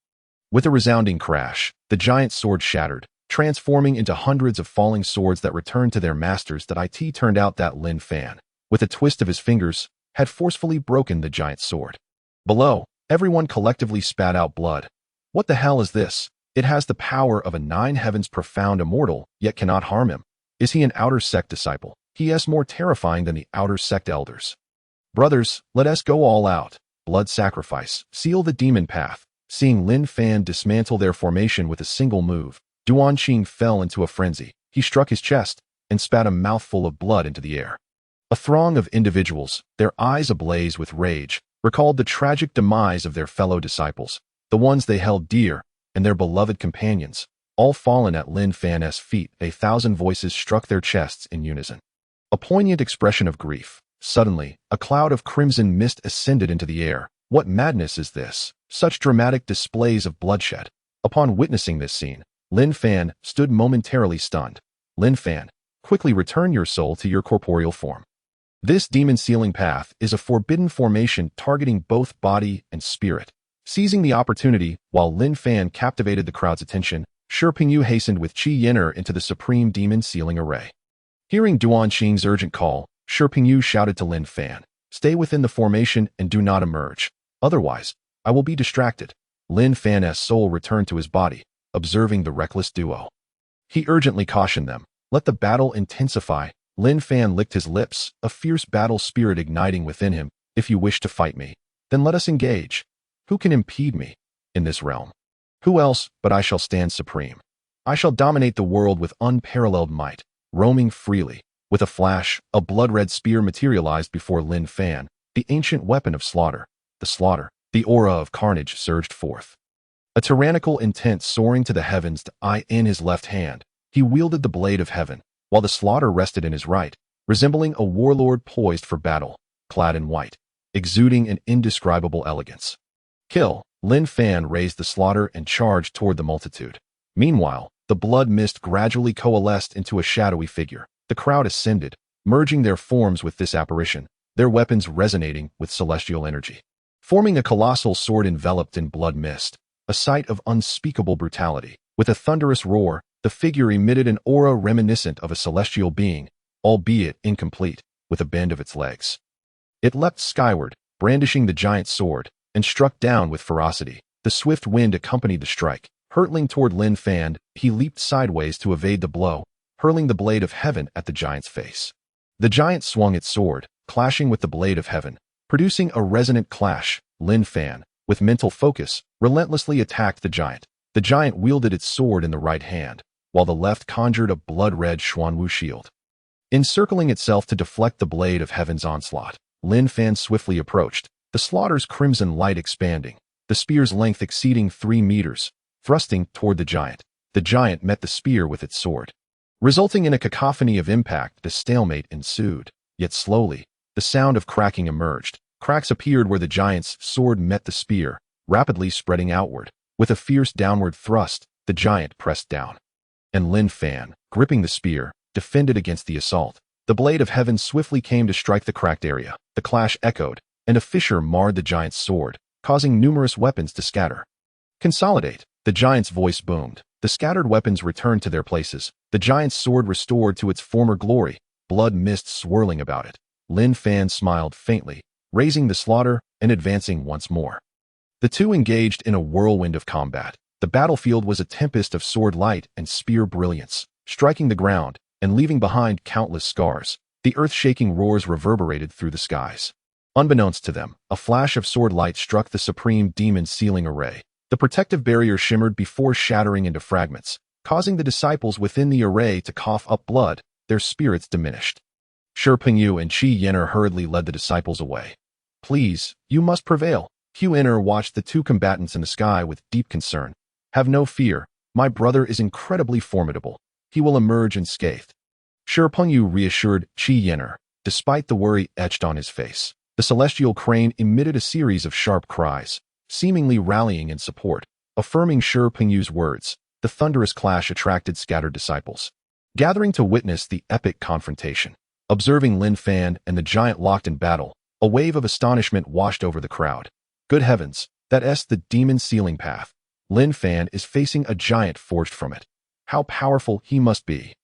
With a resounding crash, the giant sword shattered, transforming into hundreds of falling swords that returned to their masters. It turned out that Lin Fan, with a twist of his fingers, had forcefully broken the giant sword. Below, everyone collectively spat out blood. What the hell is this? It has the power of a nine heavens profound immortal, yet cannot harm him. Is he an outer sect disciple? He is more terrifying than the outer sect elders. Brothers, let us go all out. Blood sacrifice. Seal the demon path. Seeing Lin Fan dismantle their formation with a single move, Duanqing fell into a frenzy. He struck his chest and spat a mouthful of blood into the air. A throng of individuals, their eyes ablaze with rage, recalled the tragic demise of their fellow disciples, the ones they held dear, and their beloved companions, all fallen at Lin Fan's feet. 1,000 voices struck their chests in unison. A poignant expression of grief. Suddenly, a cloud of crimson mist ascended into the air. What madness is this? Such dramatic displays of bloodshed. Upon witnessing this scene, Lin Fan stood momentarily stunned. Lin Fan, quickly return your soul to your corporeal form. This demon sealing path is a forbidden formation targeting both body and spirit. Seizing the opportunity, while Lin Fan captivated the crowd's attention, Shi Pingyu hastened with Qi Yin'er into the supreme demon sealing array. Hearing Duanqing's urgent call, Shi Pingyu shouted to Lin Fan, "Stay within the formation and do not emerge. Otherwise, I will be distracted." Lin Fan's soul returned to his body, observing the reckless duo. He urgently cautioned them, "Let the battle intensify." Lin Fan licked his lips, a fierce battle spirit igniting within him. "If you wish to fight me, then let us engage. Who can impede me in this realm? Who else but I shall stand supreme? I shall dominate the world with unparalleled might, roaming freely." With a flash, a blood-red spear materialized before Lin Fan, the ancient weapon of slaughter. The aura of carnage surged forth. A tyrannical intent soaring to the heavens. In his left hand, he wielded the blade of heaven, while the slaughter rested in his right, resembling a warlord poised for battle, clad in white, exuding an indescribable elegance. "Kill!" Lin Fan raised the slaughter and charged toward the multitude. Meanwhile, the blood mist gradually coalesced into a shadowy figure. The crowd ascended, merging their forms with this apparition, their weapons resonating with celestial energy. Forming a colossal sword enveloped in blood mist, a sight of unspeakable brutality. With a thunderous roar, the figure emitted an aura reminiscent of a celestial being, albeit incomplete, with a bend of its legs. It leapt skyward, brandishing the giant sword, and struck down with ferocity. The swift wind accompanied the strike. Hurtling toward Lin Fan, he leaped sideways to evade the blow, hurling the blade of heaven at the giant's face. The giant swung its sword, clashing with the blade of heaven, producing a resonant clash. Lin Fan, with mental focus, relentlessly attacked the giant. The giant wielded its sword in the right hand, while the left conjured a blood-red Xuanwu shield. Encircling itself to deflect the blade of heaven's onslaught, Lin Fan swiftly approached, the slaughter's crimson light expanding, the spear's length exceeding 3 meters, thrusting toward the giant. The giant met the spear with its sword. Resulting in a cacophony of impact, the stalemate ensued. Yet slowly, the sound of cracking emerged. Cracks appeared where the giant's sword met the spear, rapidly spreading outward. With a fierce downward thrust, the giant pressed down. And Lin Fan, gripping the spear, defended against the assault. The blade of heaven swiftly came to strike the cracked area. The clash echoed, and a fissure marred the giant's sword, causing numerous weapons to scatter. "Consolidate!" The giant's voice boomed. The scattered weapons returned to their places, the giant's sword restored to its former glory, blood mist swirling about it. Lin Fan smiled faintly, raising the slaughter and advancing once more. The two engaged in a whirlwind of combat. The battlefield was a tempest of sword light and spear brilliance, striking the ground and leaving behind countless scars. The earth-shaking roars reverberated through the skies. Unbeknownst to them, a flash of sword light struck the supreme demon sealing array. The protective barrier shimmered before shattering into fragments, causing the disciples within the array to cough up blood. Their spirits diminished. Shi Pingyu and Qi Yin'er hurriedly led the disciples away. "Please, you must prevail." Qi Yin'er watched the two combatants in the sky with deep concern. "Have no fear. My brother is incredibly formidable. He will emerge unscathed." Pengyu reassured Qi Yenner, despite the worry etched on his face. The celestial crane emitted a series of sharp cries, seemingly rallying in support. Affirming Pengyu's words, the thunderous clash attracted scattered disciples, gathering to witness the epic confrontation. Observing Lin Fan and the giant locked in battle, a wave of astonishment washed over the crowd. Good heavens, that's the demon sealing path. Lin Fan is facing a giant forged from it. How powerful he must be.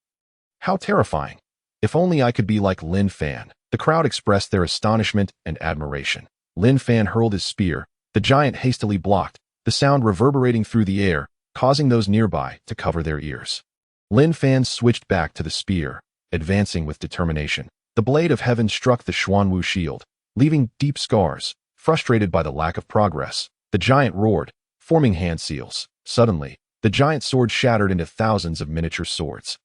How terrifying. If only I could be like Lin Fan. The crowd expressed their astonishment and admiration. Lin Fan hurled his spear. The giant hastily blocked, the sound reverberating through the air, causing those nearby to cover their ears. Lin Fan switched back to the spear, advancing with determination. The blade of heaven struck the Xuanwu shield, leaving deep scars. Frustrated by the lack of progress, the giant roared, forming hand seals. Suddenly, the giant sword shattered into thousands of miniature swords,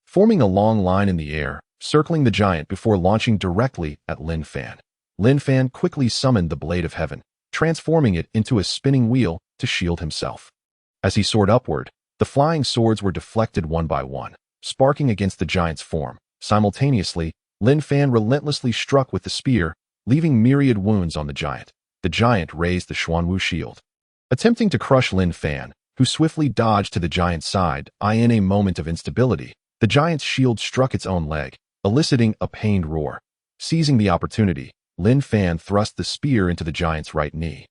forming a long line in the air, circling the giant before launching directly at Lin Fan. Lin Fan quickly summoned the blade of heaven, transforming it into a spinning wheel to shield himself. As he soared upward, the flying swords were deflected one by one, sparking against the giant's form. Simultaneously, Lin Fan relentlessly struck with the spear, leaving myriad wounds on the giant. The giant raised the Xuanwu shield, attempting to crush Lin Fan, who swiftly dodged to the giant's side. In a moment of instability, the giant's shield struck its own leg, eliciting a pained roar. Seizing the opportunity, Lin Fan thrust the spear into the giant's right knee,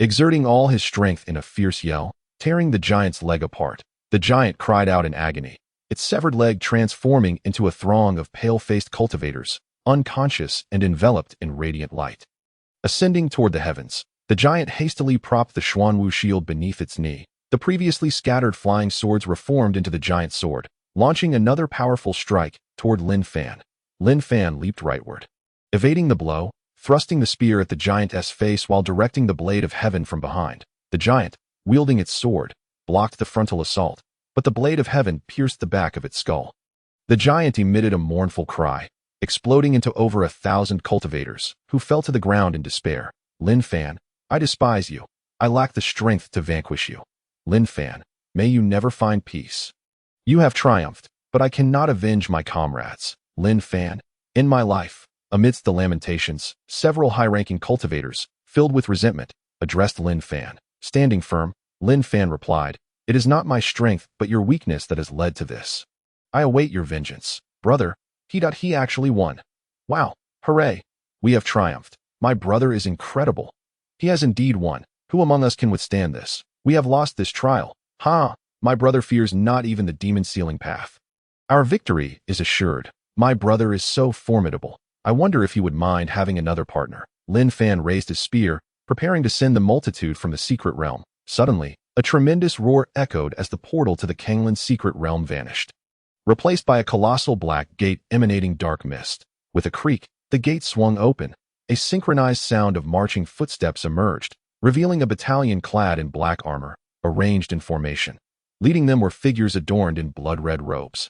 exerting all his strength in a fierce yell, tearing the giant's leg apart. The giant cried out in agony, its severed leg transforming into a throng of pale-faced cultivators, unconscious and enveloped in radiant light. Ascending toward the heavens, the giant hastily propped the Xuanwu shield beneath its knee. The previously scattered flying swords reformed into the giant's sword, launching another powerful strike toward Lin Fan. Lin Fan leaped rightward, evading the blow, thrusting the spear at the giant's face while directing the blade of heaven from behind. The giant, wielding its sword, blocked the frontal assault, but the blade of heaven pierced the back of its skull. The giant emitted a mournful cry, exploding into over 1,000 cultivators, who fell to the ground in despair. Lin Fan, I despise you. I lack the strength to vanquish you. Lin Fan, may you never find peace. You have triumphed, but I cannot avenge my comrades. Lin Fan, in my life. Amidst the lamentations, several high-ranking cultivators, filled with resentment, addressed Lin Fan. Standing firm, Lin Fan replied, It is not my strength but your weakness that has led to this. I await your vengeance. Brother, he actually won. Wow, hooray. We have triumphed. My brother is incredible. He has indeed won. Who among us can withstand this? We have lost this trial. My brother fears not even the demon sealing path. Our victory is assured. My brother is so formidable. I wonder if he would mind having another partner. Lin Fan raised his spear, preparing to send the multitude from the secret realm. Suddenly, a tremendous roar echoed as the portal to the Kanglin's secret realm vanished, replaced by a colossal black gate emanating dark mist. With a creak, the gate swung open. A synchronized sound of marching footsteps emerged, revealing a battalion clad in black armor, arranged in formation. Leading them were figures adorned in blood-red robes,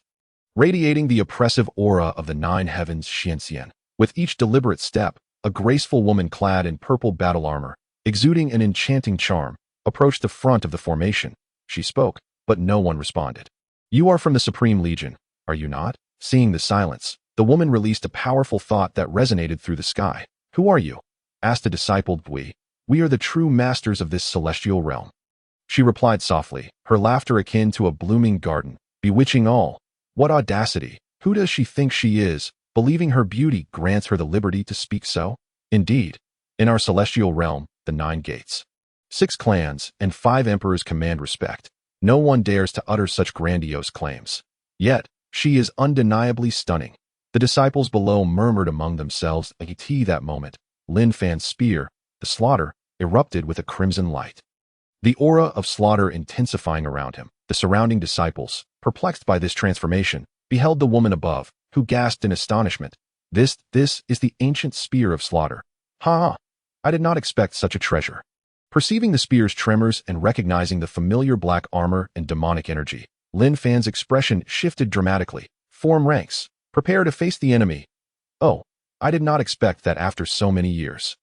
radiating the oppressive aura of the nine heavens Xianxian. With each deliberate step, a graceful woman clad in purple battle armor, exuding an enchanting charm, approached the front of the formation. She spoke, but no one responded. You are from the Supreme Legion, are you not? Seeing the silence, the woman released a powerful thought that resonated through the sky. Who are you? Asked a discipled Bui. We are the true masters of this celestial realm. She replied softly, her laughter akin to a blooming garden, bewitching all. What audacity! Who does she think she is, believing her beauty grants her the liberty to speak so? Indeed, in our celestial realm, the 9 gates, 6 clans, and 5 emperors command respect. No one dares to utter such grandiose claims. Yet, she is undeniably stunning. The disciples below murmured among themselves. That moment, Lin Fan's spear, the slaughter, erupted with a crimson light, the aura of slaughter intensifying around him. The surrounding disciples, perplexed by this transformation, beheld the woman above, who gasped in astonishment. This is the ancient spear of slaughter. I did not expect such a treasure. Perceiving the spear's tremors and recognizing the familiar black armor and demonic energy, Lin Fan's expression shifted dramatically. Form ranks. Prepare to face the enemy. Oh, I did not expect that after so many years,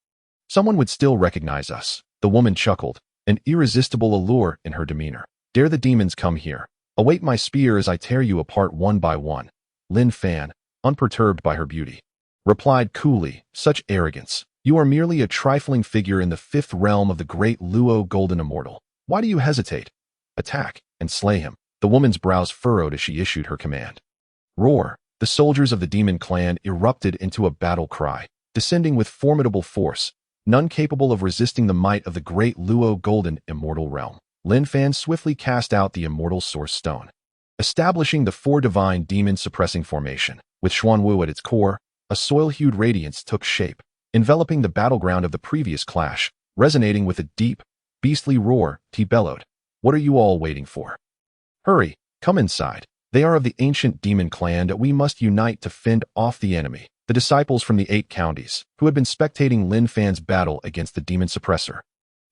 someone would still recognize us. The woman chuckled, an irresistible allure in her demeanor. Dare the demons come here. Await my spear as I tear you apart one by one. Lin Fan, unperturbed by her beauty, replied coolly, "Such arrogance. You are merely a trifling figure in the fifth realm of the great Luo Golden Immortal. Why do you hesitate? Attack and slay him." The woman's brows furrowed as she issued her command. Roar! The soldiers of the demon clan erupted into a battle cry, descending with formidable force, none capable of resisting the might of the great Luo Golden Immortal Realm. Lin Fan swiftly cast out the Immortal Source Stone, establishing the four divine demon-suppressing formation. With Xuanwu at its core, a soil-hued radiance took shape, enveloping the battleground of the previous clash, resonating with a deep, beastly roar. He bellowed, "What are you all waiting for? Hurry, come inside. They are of the ancient demon clan that we must unite to fend off the enemy." The disciples from the 8 counties, who had been spectating Lin Fan's battle against the demon suppressor,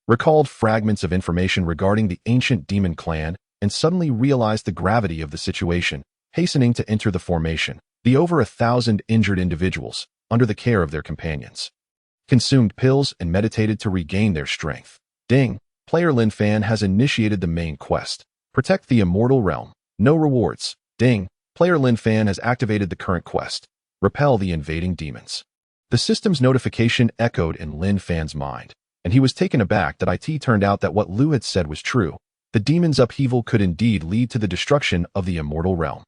recalled fragments of information regarding the ancient demon clan and suddenly realized the gravity of the situation, hastening to enter the formation. The over 1,000 injured individuals, under the care of their companions, consumed pills and meditated to regain their strength. Ding! Player Lin Fan has initiated the main quest. Protect the immortal realm. No rewards. Ding! Player Lin Fan has activated the current quest. Repel the invading demons. The system's notification echoed in Lin Fan's mind, and he was taken aback that it turned out that what Lu had said was true. The demon's upheaval could indeed lead to the destruction of the immortal realm.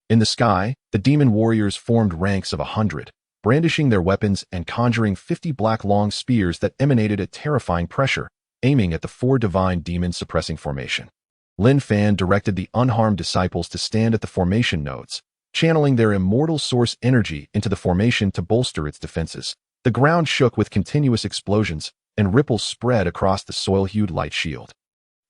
In the sky, the demon warriors formed ranks of 100, brandishing their weapons and conjuring 50 black long spears that emanated a terrifying pressure, aiming at the 4 divine demon-suppressing formation. Lin Fan directed the unharmed disciples to stand at the formation nodes, channeling their immortal source energy into the formation to bolster its defenses. The ground shook with continuous explosions, and ripples spread across the soil-hued light shield.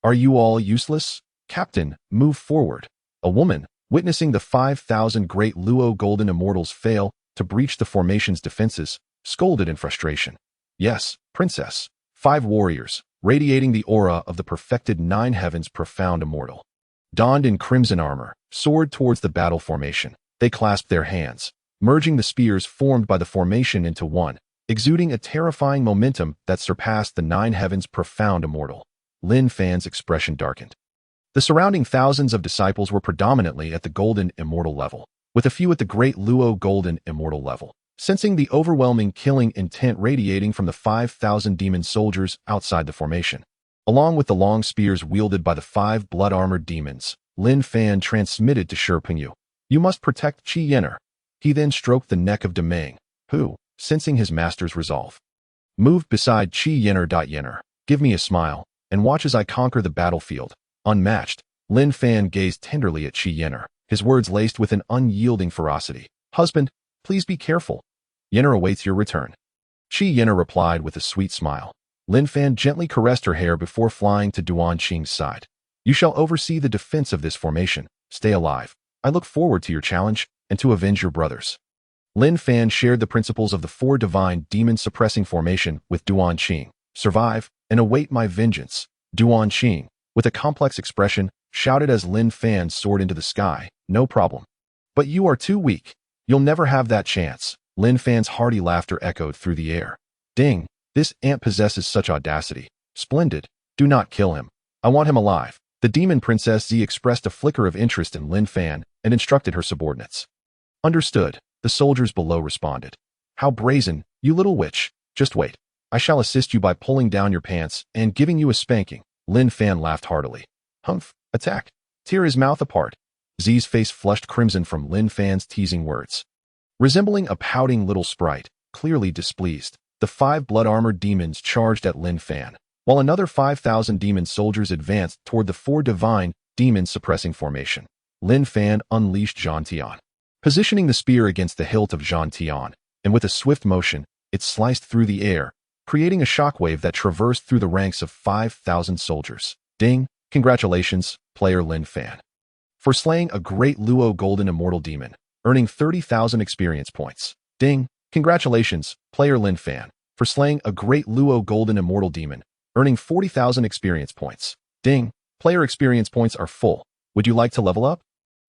"Are you all useless? Captain, move forward." A woman, witnessing the 5,000 great Luo Golden Immortals fail to breach the formation's defenses, scolded in frustration. "Yes, princess." 5 warriors, radiating the aura of the perfected 9 heavens profound immortal, donned in crimson armor, soared towards the battle formation. They clasped their hands, merging the spears formed by the formation into one, exuding a terrifying momentum that surpassed the 9 heavens profound immortal. Lin Fan's expression darkened. The surrounding thousands of disciples were predominantly at the Golden Immortal level, with a few at the Great Luo Golden Immortal level. Sensing the overwhelming killing intent radiating from the 5,000 demon soldiers outside the formation, along with the long spears wielded by the 5 blood-armored demons, Lin Fan transmitted to Shi Pengyu, "You must protect Qi Yenner." He then stroked the neck of Demeng, who, sensing his master's resolve, moved beside Qi Yenner. Yenner, give me a smile, and watch as I conquer the battlefield. Unmatched, Lin Fan gazed tenderly at Qi Yenner, his words laced with an unyielding ferocity. "Husband, please be careful. Yenner awaits your return." Qi Yenner replied with a sweet smile. Lin Fan gently caressed her hair before flying to Duan Qing's side. "You shall oversee the defense of this formation. Stay alive. I look forward to your challenge and to avenge your brothers." Lin Fan shared the principles of the 4 divine demon-suppressing formation with Duan Qing. "Survive and await my vengeance." Duan Qing, with a complex expression, shouted as Lin Fan soared into the sky. "No problem. But you are too weak. You'll never have that chance." Lin Fan's hearty laughter echoed through the air. "Ding! This ant possesses such audacity. Splendid. Do not kill him. I want him alive." The demon princess Z expressed a flicker of interest in Lin Fan and instructed her subordinates. "Understood," the soldiers below responded. "How brazen, you little witch. Just wait. I shall assist you by pulling down your pants and giving you a spanking." Lin Fan laughed heartily. "Humph, attack. Tear his mouth apart." Z's face flushed crimson from Lin Fan's teasing words. Resembling a pouting little sprite, clearly displeased, the 5 blood-armored demons charged at Lin Fan, while another 5,000 demon soldiers advanced toward the 4 divine demon-suppressing formation. Lin Fan unleashed Zhan Tian, positioning the spear against the hilt of Zhan Tian, and with a swift motion, it sliced through the air, creating a shockwave that traversed through the ranks of 5,000 soldiers. Ding! Congratulations, player Lin Fan, for slaying a great Luo Golden Immortal Demon, earning 30,000 experience points. Ding! Congratulations, player Lin Fan, for slaying a great Luo Golden Immortal Demon, earning 40,000 experience points. Ding! Player experience points are full. Would you like to level up?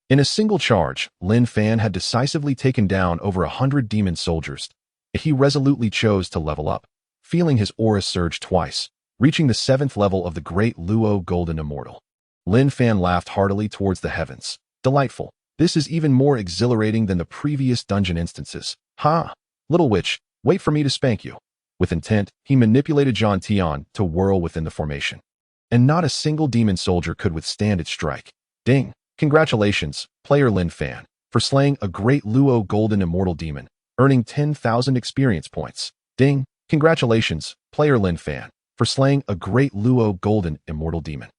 In a single charge, Lin Fan had decisively taken down over 100 demon soldiers. He resolutely chose to level up, feeling his aura surge twice, reaching the 7th level of the great Luo Golden Immortal. Lin Fan laughed heartily towards the heavens. Delightful. This is even more exhilarating than the previous dungeon instances. Ha! Little witch, wait for me to spank you. With intent, he manipulated Jean Tian to whirl within the formation. And not a single demon soldier could withstand its strike. Ding! Congratulations, player Lin Fan, for slaying a great Luo golden immortal demon, earning 10,000 experience points. Ding! Congratulations, player Lin Fan, for slaying a great Luo golden immortal demon,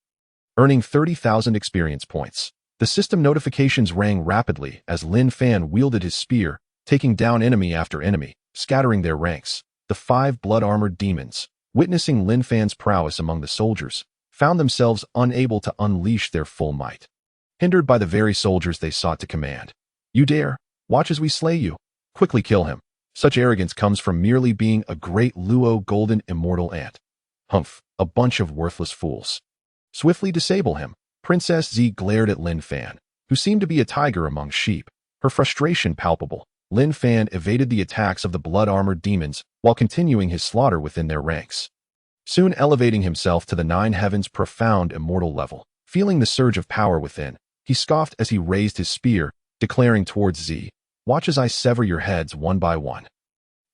earning 30,000 experience points. The system notifications rang rapidly as Lin Fan wielded his spear, taking down enemy after enemy, scattering their ranks. The 5 blood-armored demons, witnessing Lin Fan's prowess among the soldiers, found themselves unable to unleash their full might, hindered by the very soldiers they sought to command. You dare? Watch as we slay you. Quickly kill him. Such arrogance comes from merely being a great Luo golden immortal ant. Humph, a bunch of worthless fools. Swiftly disable him. Princess Z glared at Lin Fan, who seemed to be a tiger among sheep, her frustration palpable. Lin Fan evaded the attacks of the blood-armored demons while continuing his slaughter within their ranks, soon elevating himself to the 9 heavens profound immortal level. Feeling the surge of power within, he scoffed as he raised his spear, declaring towards Z, "Watch as I sever your heads one by one."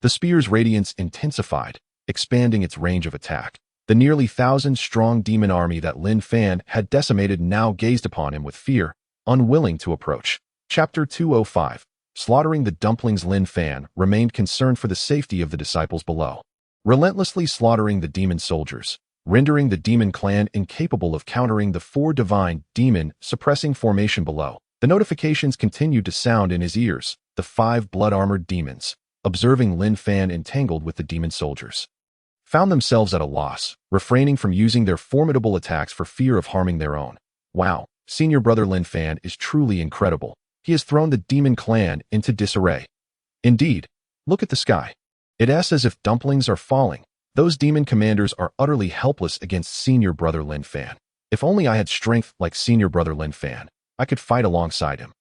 The spear's radiance intensified, expanding its range of attack. The nearly 1,000-strong demon army that Lin Fan had decimated now gazed upon him with fear, unwilling to approach. Chapter 205. Slaughtering the dumplings. Lin Fan remained concerned for the safety of the disciples below, relentlessly slaughtering the demon soldiers, rendering the demon clan incapable of countering the 4 divine demon suppressing formation below. The notifications continued to sound in his ears. The 5 blood-armored demons, observing Lin Fan entangled with the demon soldiers, found themselves at a loss, refraining from using their formidable attacks for fear of harming their own. Wow, senior brother Lin Fan is truly incredible. He has thrown the demon clan into disarray. Indeed, look at the sky. It's as if dumplings are falling. Those demon commanders are utterly helpless against senior brother Lin Fan. If only I had strength like senior brother Lin Fan, I could fight alongside him.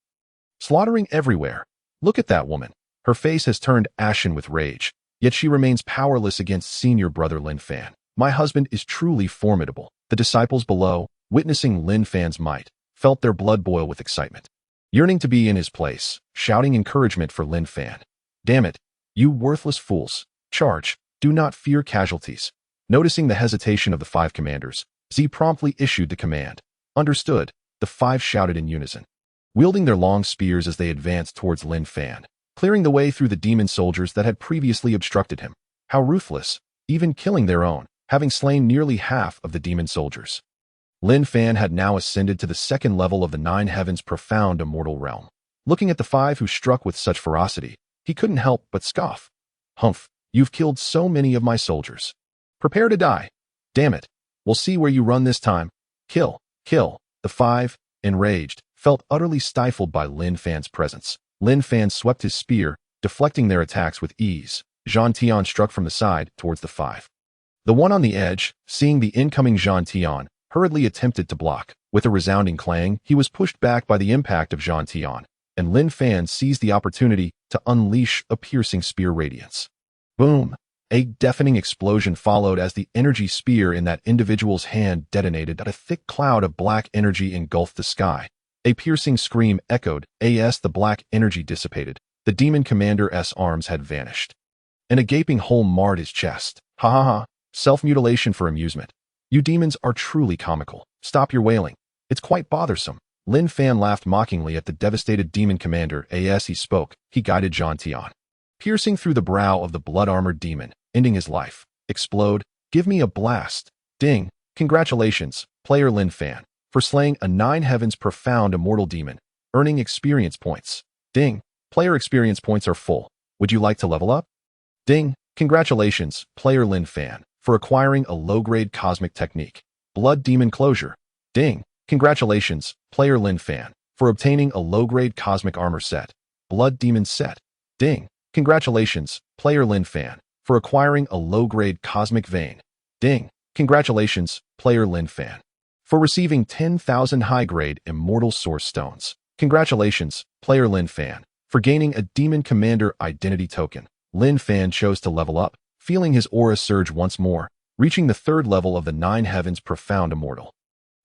Slaughtering everywhere. Look at that woman. Her face has turned ashen with rage, yet she remains powerless against senior brother Lin Fan. My husband is truly formidable. The disciples below, witnessing Lin Fan's might, felt their blood boil with excitement, yearning to be in his place, shouting encouragement for Lin Fan. Damn it, you worthless fools. Charge. Do not fear casualties. Noticing the hesitation of the 5 commanders, Z promptly issued the command. Understood, the 5 shouted in unison, wielding their long spears as they advanced towards Lin Fan, clearing the way through the demon soldiers that had previously obstructed him. How ruthless, even killing their own, having slain nearly half of the demon soldiers. Lin Fan had now ascended to the 2nd level of the 9 heavens profound immortal realm. Looking at the 5 who struck with such ferocity, he couldn't help but scoff. Humph, you've killed so many of my soldiers. Prepare to die. Damn it, we'll see where you run this time. Kill, kill. The 5, enraged, felt utterly stifled by Lin Fan's presence. Lin Fan swept his spear, deflecting their attacks with ease. Jean Tian struck from the side towards the 5. The one on the edge, seeing the incoming Jean Tian, hurriedly attempted to block. With a resounding clang, he was pushed back by the impact of Jean Tian, and Lin Fan seized the opportunity to unleash a piercing spear radiance. Boom! A deafening explosion followed as the energy spear in that individual's hand detonated. A thick cloud of black energy engulfed the sky. A piercing scream echoed as the black energy dissipated. The demon commander's arms had vanished, and a gaping hole marred his chest. Ha ha ha! Self-mutilation for amusement. You demons are truly comical. Stop your wailing. It's quite bothersome. Lin Fan laughed mockingly at the devastated demon commander. As he spoke, he guided Jean Tian, piercing through the brow of the blood-armored demon, ending his life. Explode. Give me a blast. Ding. Congratulations, player Lin Fan, for slaying a 9 heavens profound immortal demon, earning experience points. Ding. Player experience points are full. Would you like to level up? Ding. Congratulations, player Lin Fan, for acquiring a low-grade cosmic technique. Blood demon closure. Ding. Congratulations, player Lin Fan, for obtaining a low-grade cosmic armor set. Blood demon set. Ding. Congratulations, player Lin Fan, for acquiring a low-grade cosmic vein. Ding. Congratulations, player Lin Fan, for receiving 10,000 high-grade immortal source stones. Congratulations, player Lin Fan, for gaining a demon commander identity token. Lin Fan chose to level up, feeling his aura surge once more, reaching the 3rd level of the 9 heavens profound immortal.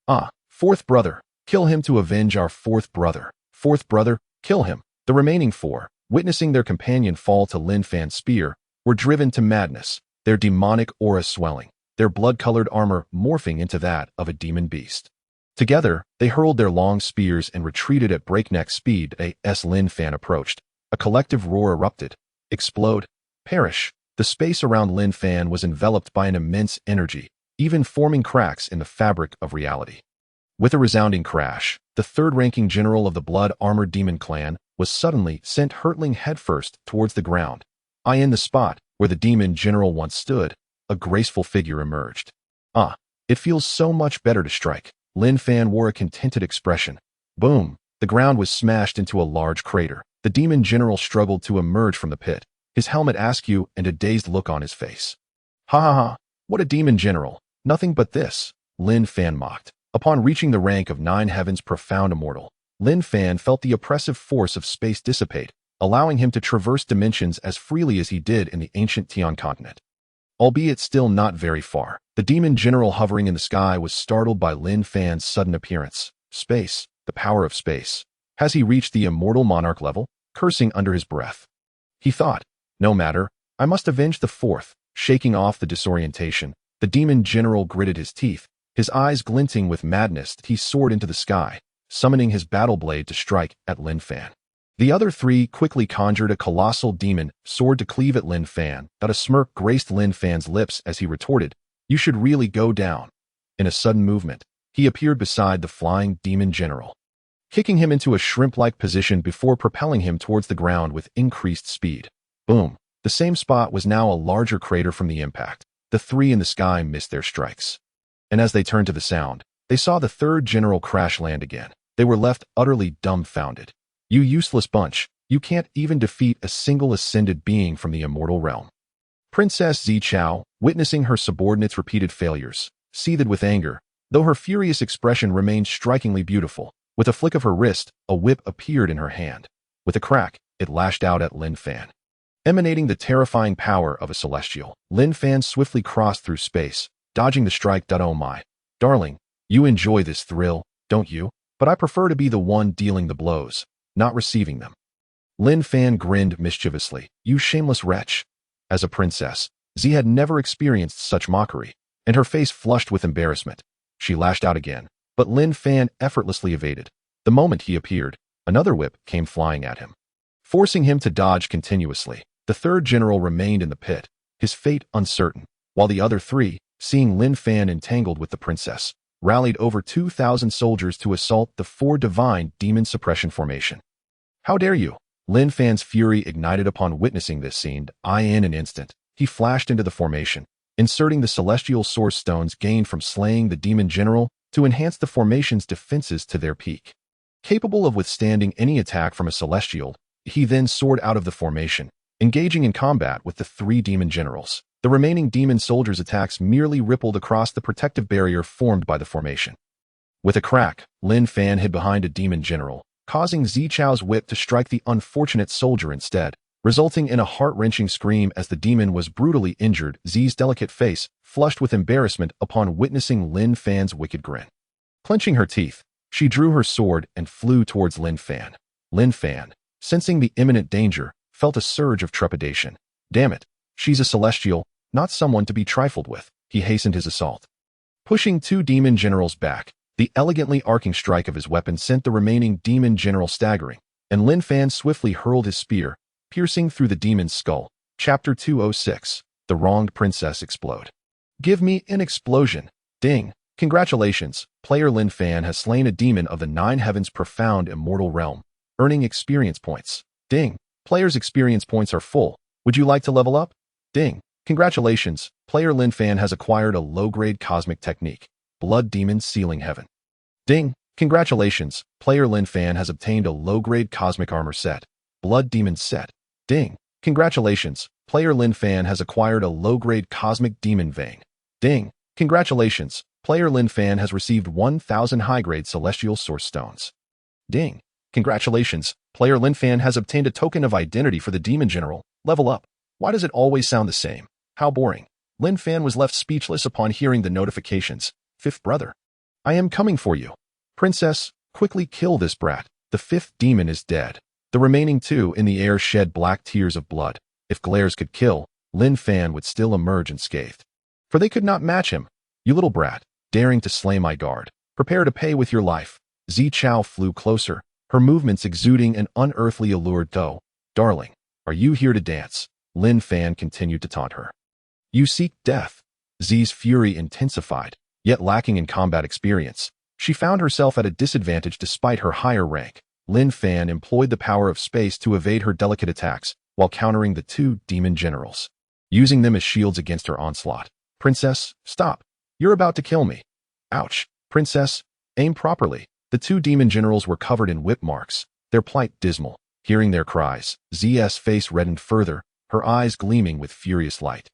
Ah, 4th brother. Kill him to avenge our 4th brother. Fourth brother, kill him. The remaining four, witnessing their companion fall to Lin Fan's spear, were driven to madness, their demonic aura swelling, their blood-colored armor morphing into that of a demon beast. Together, they hurled their long spears and retreated at breakneck speed as Lin Fan approached. A collective roar erupted. Explode. Perish. The space around Lin Fan was enveloped by an immense energy, even forming cracks in the fabric of reality. With a resounding crash, the third-ranking general of the blood-armored demon clan was suddenly sent hurtling headfirst towards the ground. In the spot where the demon general once stood, a graceful figure emerged. It feels so much better to strike. Lin Fan wore a contented expression. Boom! The ground was smashed into a large crater. The demon general struggled to emerge from the pit, his helmet askew and a dazed look on his face. Ha ha ha! What a demon general! Nothing but this, Lin Fan mocked. Upon reaching the rank of 9 heavens profound immortal, Lin Fan felt the oppressive force of space dissipate, allowing him to traverse dimensions as freely as he did in the ancient Tian continent. Albeit still not very far, the demon general hovering in the sky was startled by Lin Fan's sudden appearance. Space, the power of space. Has he reached the immortal monarch level? Cursing under his breath. He thought, no matter, I must avenge the fourth. Shaking off the disorientation, the demon general gritted his teeth. His eyes glinting with madness, he soared into the sky, summoning his battle blade to strike at Lin Fan. The other three quickly conjured a colossal demon sword to cleave at Lin Fan, but a smirk graced Lin Fan's lips as he retorted, "You should really go down." In a sudden movement, he appeared beside the flying demon general, kicking him into a shrimp-like position before propelling him towards the ground with increased speed. Boom! The same spot was now a larger crater from the impact. The three in the sky missed their strikes. And as they turned to the sound, they saw the third general crash land again. They were left utterly dumbfounded. You useless bunch, you can't even defeat a single ascended being from the immortal realm. Princess Zichao, witnessing her subordinates' repeated failures, seethed with anger, though her furious expression remained strikingly beautiful. With a flick of her wrist, a whip appeared in her hand. With a crack, it lashed out at Lin Fan. Emanating the terrifying power of a celestial, Lin Fan swiftly crossed through space, dodging the strike. Oh my, darling, you enjoy this thrill, don't you? But I prefer to be the one dealing the blows, not receiving them. Lin Fan grinned mischievously. You shameless wretch. As a princess, Z had never experienced such mockery, and her face flushed with embarrassment. She lashed out again, but Lin Fan effortlessly evaded. The moment he appeared, another whip came flying at him, forcing him to dodge continuously. The third general remained in the pit, his fate uncertain, while the other three, seeing Lin Fan entangled with the princess, rallied over 2,000 soldiers to assault the four divine demon suppression formation. How dare you? Lin Fan's fury ignited upon witnessing this scene. In an instant, he flashed into the formation, inserting the celestial source stones gained from slaying the demon general to enhance the formation's defenses to their peak. Capable of withstanding any attack from a celestial, he then soared out of the formation, engaging in combat with the three demon generals. The remaining demon soldiers' attacks merely rippled across the protective barrier formed by the formation. With a crack, Lin Fan hid behind a demon general, causing Zichao's whip to strike the unfortunate soldier instead, resulting in a heart-wrenching scream as the demon was brutally injured. Z's delicate face flushed with embarrassment upon witnessing Lin Fan's wicked grin. Clenching her teeth, she drew her sword and flew towards Lin Fan. Lin Fan, sensing the imminent danger, felt a surge of trepidation. Damn it, she's a celestial, not someone to be trifled with. He hastened his assault. Pushing two demon generals back, the elegantly arcing strike of his weapon sent the remaining demon general staggering, and Lin Fan swiftly hurled his spear, piercing through the demon's skull. Chapter 206. The Wronged Princess Explode. Give me an explosion. Ding. Congratulations, player Lin Fan has slain a demon of the 9 heavens profound immortal realm, earning experience points. Ding. Player's experience points are full. Would you like to level up? Ding. Congratulations, player Lin Fan has acquired a low-grade cosmic technique, Blood Demon Sealing Heaven. Ding. Congratulations, player Lin Fan has obtained a low-grade cosmic armor set, Blood Demon Set. Ding. Congratulations, player Lin Fan has acquired a low-grade cosmic demon vein. Ding. Congratulations, player Lin Fan has received 1,000 high-grade celestial source stones. Ding. Congratulations, player Lin Fan has obtained a token of identity for the demon general. Level up. Why does it always sound the same? How boring. Lin Fan was left speechless upon hearing the notifications. Fifth brother. I am coming for you. Princess, quickly kill this brat. The fifth demon is dead. The remaining two in the air shed black tears of blood. If glares could kill, Lin Fan would still emerge unscathed. For they could not match him. You little brat, daring to slay my guard. Prepare to pay with your life. Zichao flew closer, her movements exuding an unearthly allure. Darling, are you here to dance? Lin Fan continued to taunt her. You seek death. Zi's fury intensified, yet lacking in combat experience. She found herself at a disadvantage despite her higher rank. Lin Fan employed the power of space to evade her delicate attacks while countering the two demon generals, using them as shields against her onslaught. Princess, stop. You're about to kill me. Ouch. Princess, aim properly. The two demon generals were covered in whip marks, their plight dismal. Hearing their cries, Z's face reddened further, her eyes gleaming with furious light.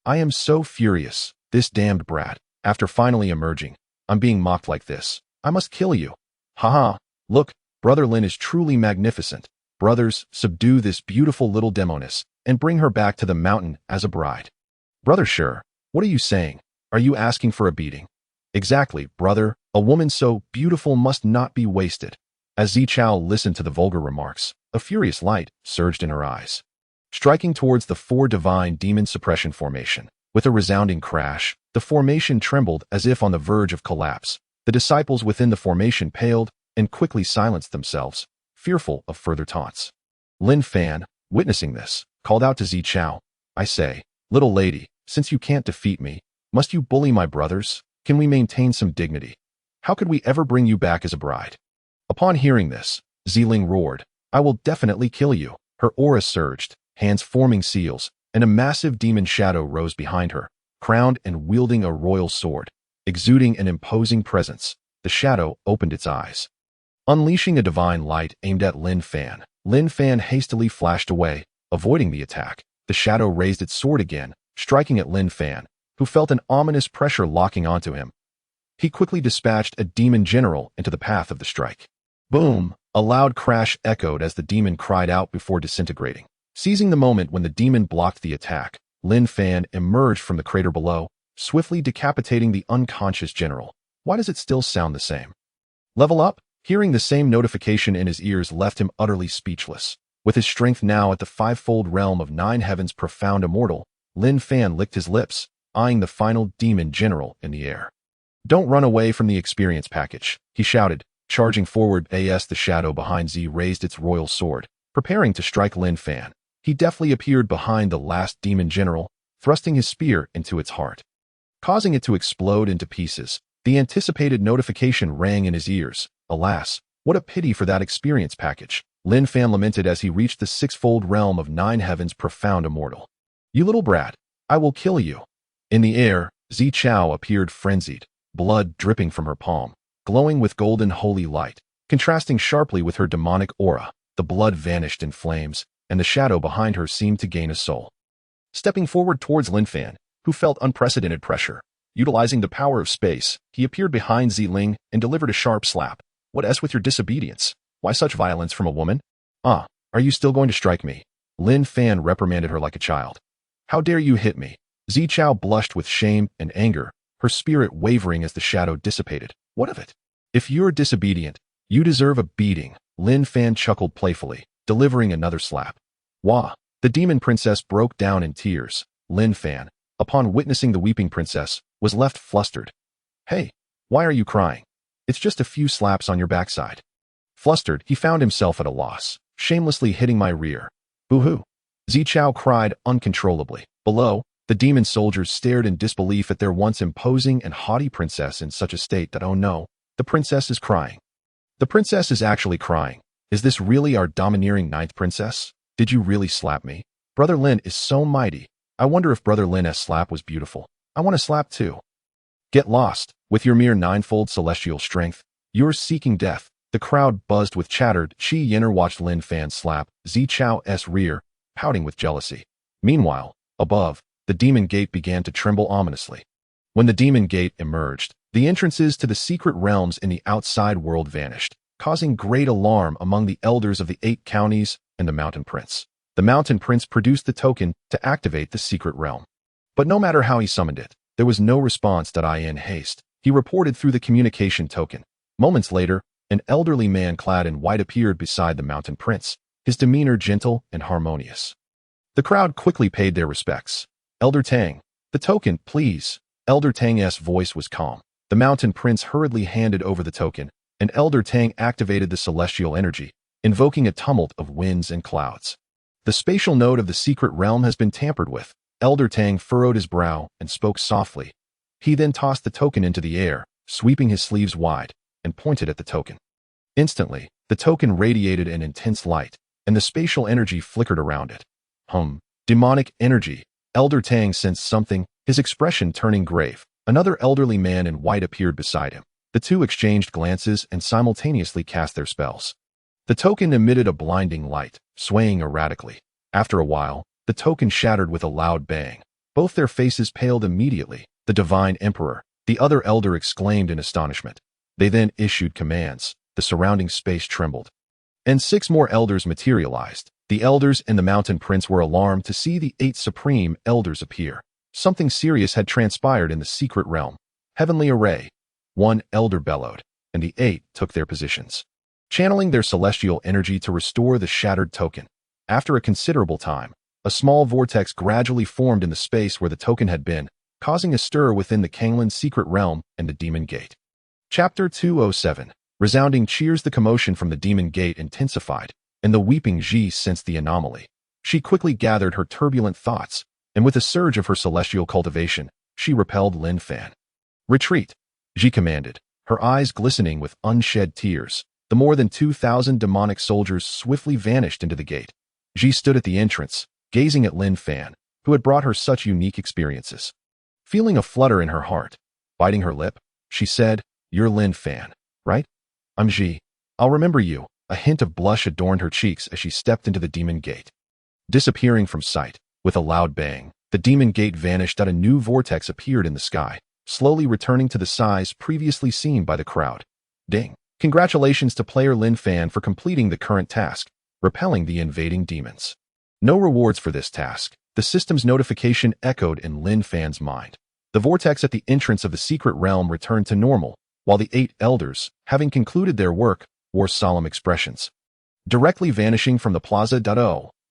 I am so furious. This damned brat. After finally emerging, I'm being mocked like this. I must kill you. Haha. Look, Brother Lin is truly magnificent. Brothers, subdue this beautiful little demoness and bring her back to the mountain as a bride. Brother Sure, what are you saying? Are you asking for a beating? Exactly, brother. A woman so beautiful must not be wasted. As Zichao listened to the vulgar remarks, a furious light surged in her eyes. Striking towards the four divine demon suppression formation, with a resounding crash, the formation trembled as if on the verge of collapse. The disciples within the formation paled and quickly silenced themselves, fearful of further taunts. Lin Fan, witnessing this, called out to Zichao, I say, little lady, since you can't defeat me, must you bully my brothers? Can we maintain some dignity? How could we ever bring you back as a bride? Upon hearing this, Ziling roared, I will definitely kill you. Her aura surged, hands forming seals, and a massive demon shadow rose behind her, crowned and wielding a royal sword. Exuding an imposing presence, the shadow opened its eyes. Unleashing a divine light aimed at Lin Fan, Lin Fan hastily flashed away, avoiding the attack. The shadow raised its sword again, striking at Lin Fan, who felt an ominous pressure locking onto him. He quickly dispatched a demon general into the path of the strike. Boom! A loud crash echoed as the demon cried out before disintegrating. Seizing the moment when the demon blocked the attack, Lin Fan emerged from the crater below, swiftly decapitating the unconscious general. Why does it still sound the same? Level up? Hearing the same notification in his ears left him utterly speechless. With his strength now at the fivefold realm of 9 heavens profound immortal, Lin Fan licked his lips, eyeing the final demon general in the air. Don't run away from the experience package, he shouted, charging forward as the shadow behind Z raised its royal sword, preparing to strike Lin Fan. He deftly appeared behind the last demon general, thrusting his spear into its heart, causing it to explode into pieces. The anticipated notification rang in his ears. Alas, what a pity for that experience package, Lin Fan lamented as he reached the 6-fold realm of 9 heavens profound immortal. You little brat, I will kill you. In the air, Zichao appeared frenzied, blood dripping from her palm, glowing with golden holy light, contrasting sharply with her demonic aura. The blood vanished in flames, and the shadow behind her seemed to gain a soul. Stepping forward towards Lin Fan, who felt unprecedented pressure, utilizing the power of space, he appeared behind Ziling and delivered a sharp slap. What with your disobedience? Why such violence from a woman? Are you still going to strike me? Lin Fan reprimanded her like a child. How dare you hit me? Zichao blushed with shame and anger, her spirit wavering as the shadow dissipated. What of it? If you're disobedient, you deserve a beating, Lin Fan chuckled playfully, delivering another slap. Wah! The demon princess broke down in tears. Lin Fan, upon witnessing the weeping princess, was left flustered. Hey, why are you crying? It's just a few slaps on your backside. Flustered, he found himself at a loss, shamelessly hitting my rear. Boo-hoo! Zichao cried uncontrollably. Below, the demon soldiers stared in disbelief at their once imposing and haughty princess in such a state that, oh no, the princess is crying. The princess is actually crying. Is this really our domineering 9th princess? Did you really slap me? Brother Lin is so mighty. I wonder if Brother Lin's slap was beautiful. I want to slap too. Get lost. With your mere 9-fold celestial strength, you're seeking death. The crowd buzzed with chatter. Shi Yinner watched Lin Fan slap Zichao's rear, pouting with jealousy. Meanwhile, above, the demon gate began to tremble ominously. When the demon gate emerged, the entrances to the secret realms in the outside world vanished, causing great alarm among the elders of the 8 counties and the Mountain Prince. The Mountain Prince produced the token to activate the secret realm. But no matter how he summoned it, there was no response. In haste, he reported through the communication token. Moments later, An elderly man clad in white appeared beside the mountain prince, his demeanor gentle and harmonious. The crowd quickly paid their respects. Elder Tang, the token, please. Elder Tang's voice was calm. The mountain prince hurriedly handed over the token, and Elder Tang activated the celestial energy, invoking a tumult of winds and clouds. The spatial node of the secret realm has been tampered with. Elder Tang furrowed his brow and spoke softly. He then tossed the token into the air, sweeping his sleeves wide, and pointed at the token. Instantly, the token radiated an intense light, and the spatial energy flickered around it. Demonic energy. Elder Tang sensed something, his expression turning grave. Another elderly man in white appeared beside him. The two exchanged glances and simultaneously cast their spells. The token emitted a blinding light, swaying erratically. After a while, the token shattered with a loud bang. Both their faces paled immediately. The divine emperor, the other elder exclaimed in astonishment. They then issued commands. The surrounding space trembled. And 6 more elders materialized. The elders and the mountain prince were alarmed to see the 8 supreme elders appear. Something serious had transpired in the secret realm. Heavenly array. 1 elder bellowed, and the 8 took their positions, channeling their celestial energy to restore the shattered token. After a considerable time, a small vortex gradually formed in the space where the token had been, causing a stir within the Kanglin's secret realm and the Demon Gate. Chapter 207. Resounding cheers. The commotion from the Demon Gate intensified, and the weeping Ji sensed the anomaly. She quickly gathered her turbulent thoughts, and with a surge of her celestial cultivation, she repelled Lin Fan. Retreat, Ji commanded, her eyes glistening with unshed tears. The more than 2,000 demonic soldiers swiftly vanished into the gate. Ji stood at the entrance, gazing at Lin Fan, who had brought her such unique experiences. Feeling a flutter in her heart, biting her lip, she said, "You're Lin Fan, right? I'm Ji. I'll remember you." A hint of blush adorned her cheeks as she stepped into the Demon Gate. Disappearing from sight, with a loud bang, the Demon Gate vanished and a new vortex appeared in the sky, slowly returning to the size previously seen by the crowd. Ding! Congratulations to player Lin Fan for completing the current task, repelling the invading demons. No rewards for this task. The system's notification echoed in Lin Fan's mind. The vortex at the entrance of the secret realm returned to normal, while the 8 elders, having concluded their work, wore solemn expressions. Directly vanishing from the plaza.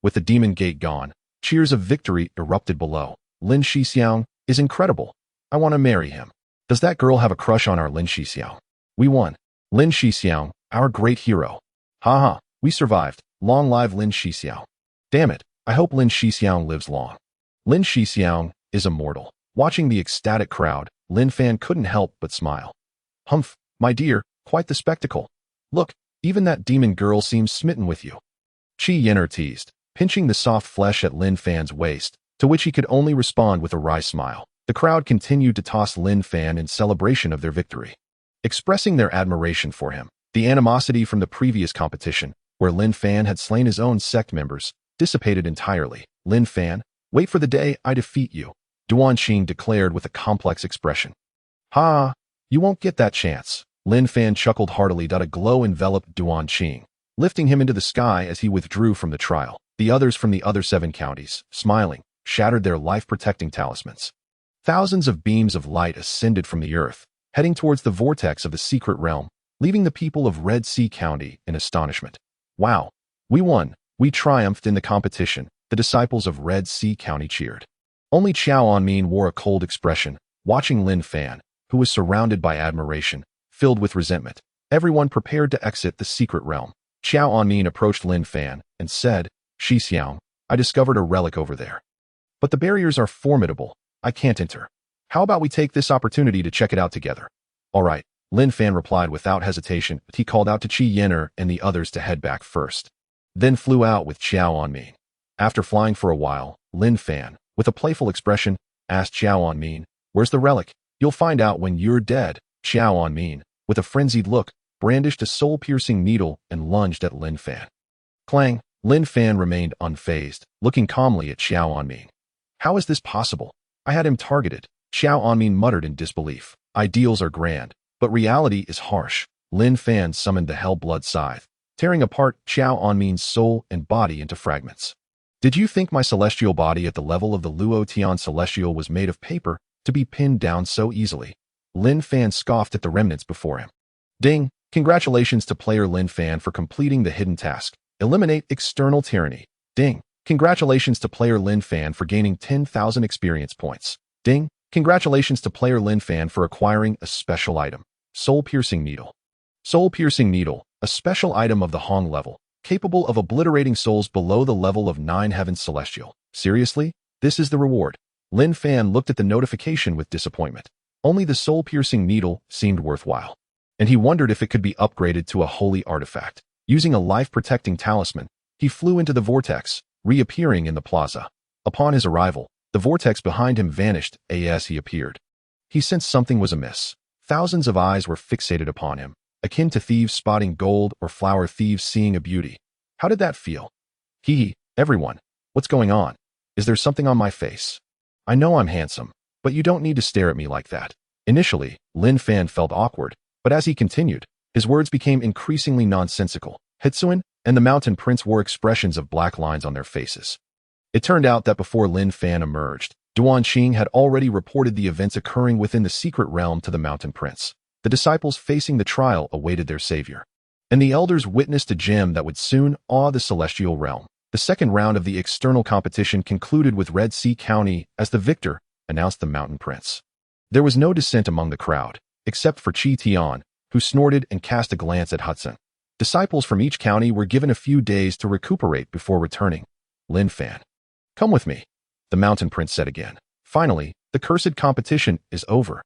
With the Demon Gate gone, cheers of victory erupted below. Lin Shixiang is incredible. I want to marry him. Does that girl have a crush on our Lin Shixiang? We won. Lin Shixiang, our great hero. Haha, we survived. Long live Lin Shixiang. Damn it, I hope Lin Shixiang lives long. Lin Shixiang is immortal. Watching the ecstatic crowd, Lin Fan couldn't help but smile. Humph, my dear, quite the spectacle. Look, even that demon girl seems smitten with you. Qi Yen'er teased, pinching the soft flesh at Lin Fan's waist, to which he could only respond with a wry smile. The crowd continued to toss Lin Fan in celebration of their victory, expressing their admiration for him. The animosity from the previous competition, where Lin Fan had slain his own sect members, dissipated entirely. Lin Fan, wait for the day I defeat you, Duan Qing declared with a complex expression. Ha! You won't get that chance. Lin Fan chuckled heartily. A glow enveloped Duan Qing, lifting him into the sky as he withdrew from the trial. The others from the other 7 counties, smiling, shattered their life-protecting talismans. Thousands of beams of light ascended from the earth, heading towards the vortex of the secret realm, leaving the people of Red Sea County in astonishment. Wow! We won! We triumphed in the competition, the disciples of Red Sea County cheered. Only Qiao Anmin wore a cold expression, watching Lin Fan, who was surrounded by admiration, filled with resentment. Everyone prepared to exit the secret realm. Qiao Anmin approached Lin Fan and said, "Shixiang, I discovered a relic over there. But the barriers are formidable. I can't enter. How about we take this opportunity to check it out together?" "All right," Lin Fan replied without hesitation, but he called out to Qi Yen'er and the others to head back first, then flew out with Qiao Anmin. After flying for a while, Lin Fan, with a playful expression, asked Qiao Anmin, "Where's the relic?" "You'll find out when you're dead." Qiao Anmin, with a frenzied look, brandished a soul-piercing needle and lunged at Lin Fan. Clang! Lin Fan remained unfazed, looking calmly at Qiao Anmin. "How is this possible? I had him targeted." Qiao Anmin muttered in disbelief. "Ideals are grand, but reality is harsh." Lin Fan summoned the Hell-Blood Scythe, tearing apart Qiao Anmin's soul and body into fragments. "Did you think my celestial body at the level of the Luo Tian Celestial was made of paper, to be pinned down so easily?" Lin Fan scoffed at the remnants before him. Ding! Congratulations to player Lin Fan for completing the hidden task. Eliminate external tyranny. Ding. Congratulations to player Lin Fan for gaining 10,000 experience points. Ding. Congratulations to player Lin Fan for acquiring a special item. Soul-piercing needle. Soul-piercing needle, a special item of the Hong level, capable of obliterating souls below the level of 9 heavens celestial. Seriously? This is the reward. Lin Fan looked at the notification with disappointment. Only the soul-piercing needle seemed worthwhile, and he wondered if it could be upgraded to a holy artifact. Using a life-protecting talisman, he flew into the vortex, reappearing in the plaza. Upon his arrival, the vortex behind him vanished as he appeared. He sensed something was amiss. Thousands of eyes were fixated upon him, akin to thieves spotting gold or flower thieves seeing a beauty. How did that feel? Everyone, what's going on? Is there something on my face? I know I'm handsome, but you don't need to stare at me like that. Initially, Lin Fan felt awkward, but as he continued, his words became increasingly nonsensical. Hitsuin and the Mountain Prince wore expressions of black lines on their faces. It turned out that before Lin Fan emerged, Duan Qing had already reported the events occurring within the secret realm to the Mountain Prince. The disciples facing the trial awaited their savior, and the elders witnessed a gem that would soon awe the celestial realm. The second round of the external competition concluded with Red Sea County as the victor, announced the Mountain Prince. There was no dissent among the crowd, except for Chi Tian, who snorted and cast a glance at Hudson. Disciples from each county were given a few days to recuperate before returning. Lin Fan. Come with me, the Mountain Prince said again. Finally, the cursed competition is over.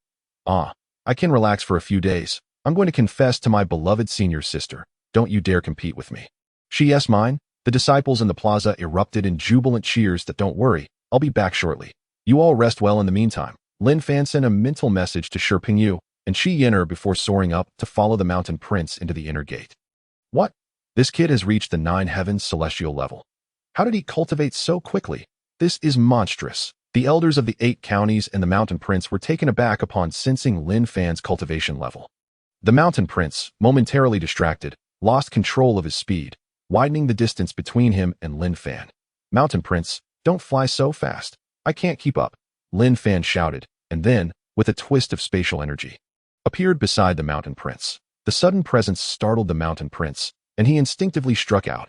I can relax for a few days. I'm going to confess to my beloved senior sister. Don't you dare compete with me. She's mine. The disciples in the plaza erupted in jubilant cheers. Don't worry, I'll be back shortly. You all rest well in the meantime. Lin Fan sent a mental message to Shi Pingyu and Shi Yin'er before soaring up to follow the Mountain Prince into the inner gate. What? This kid has reached the 9 heavens celestial level. How did he cultivate so quickly? This is monstrous. The elders of the 8 counties and the Mountain Prince were taken aback upon sensing Lin Fan's cultivation level. The Mountain Prince, momentarily distracted, lost control of his speed, widening the distance between him and Lin Fan. Mountain Prince, don't fly so fast. I can't keep up, Lin Fan shouted, and then, with a twist of spatial energy, appeared beside the Mountain Prince. The sudden presence startled the Mountain Prince, and he instinctively struck out.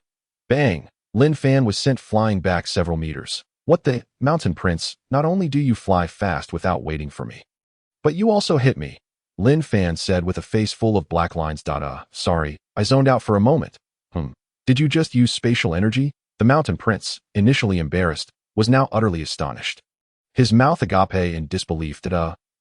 Bang! Lin Fan was sent flying back several meters. What the? Mountain Prince, not only do you fly fast without waiting for me, but you also hit me, Lin Fan said with a face full of black lines. Sorry, I zoned out for a moment. Did you just use spatial energy? The Mountain Prince, initially embarrassed, was now utterly astonished. His mouth agape in disbelief.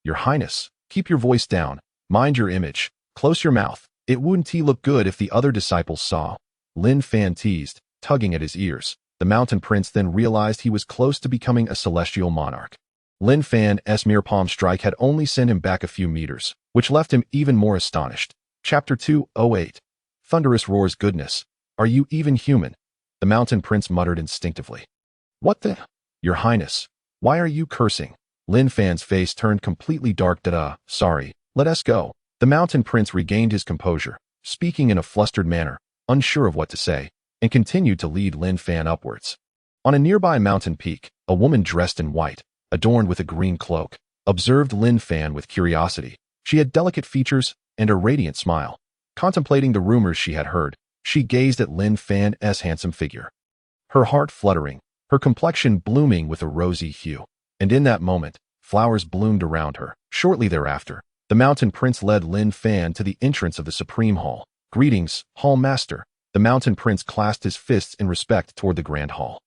Your Highness, keep your voice down, mind your image, close your mouth. It wouldn't look good if the other disciples saw. Lin Fan teased, tugging at his ears. The Mountain Prince then realized he was close to becoming a celestial monarch. Lin Fan's mere palm strike had only sent him back a few meters, which left him even more astonished. Chapter 208. Thunderous roars. Goodness, are you even human? The Mountain Prince muttered instinctively. What the? Your Highness, why are you cursing? Lin Fan's face turned completely dark. Sorry, let us go. The Mountain Prince regained his composure, speaking in a flustered manner, unsure of what to say, and continued to lead Lin Fan upwards. On a nearby mountain peak, a woman dressed in white, adorned with a green cloak, observed Lin Fan with curiosity. She had delicate features and a radiant smile. Contemplating the rumors she had heard, she gazed at Lin Fan's handsome figure, her heart fluttering, her complexion blooming with a rosy hue. And in that moment, flowers bloomed around her. Shortly thereafter, the Mountain Prince led Lin Fan to the entrance of the Supreme Hall. Greetings, Hall Master. The Mountain Prince clasped his fists in respect toward the Grand Hall,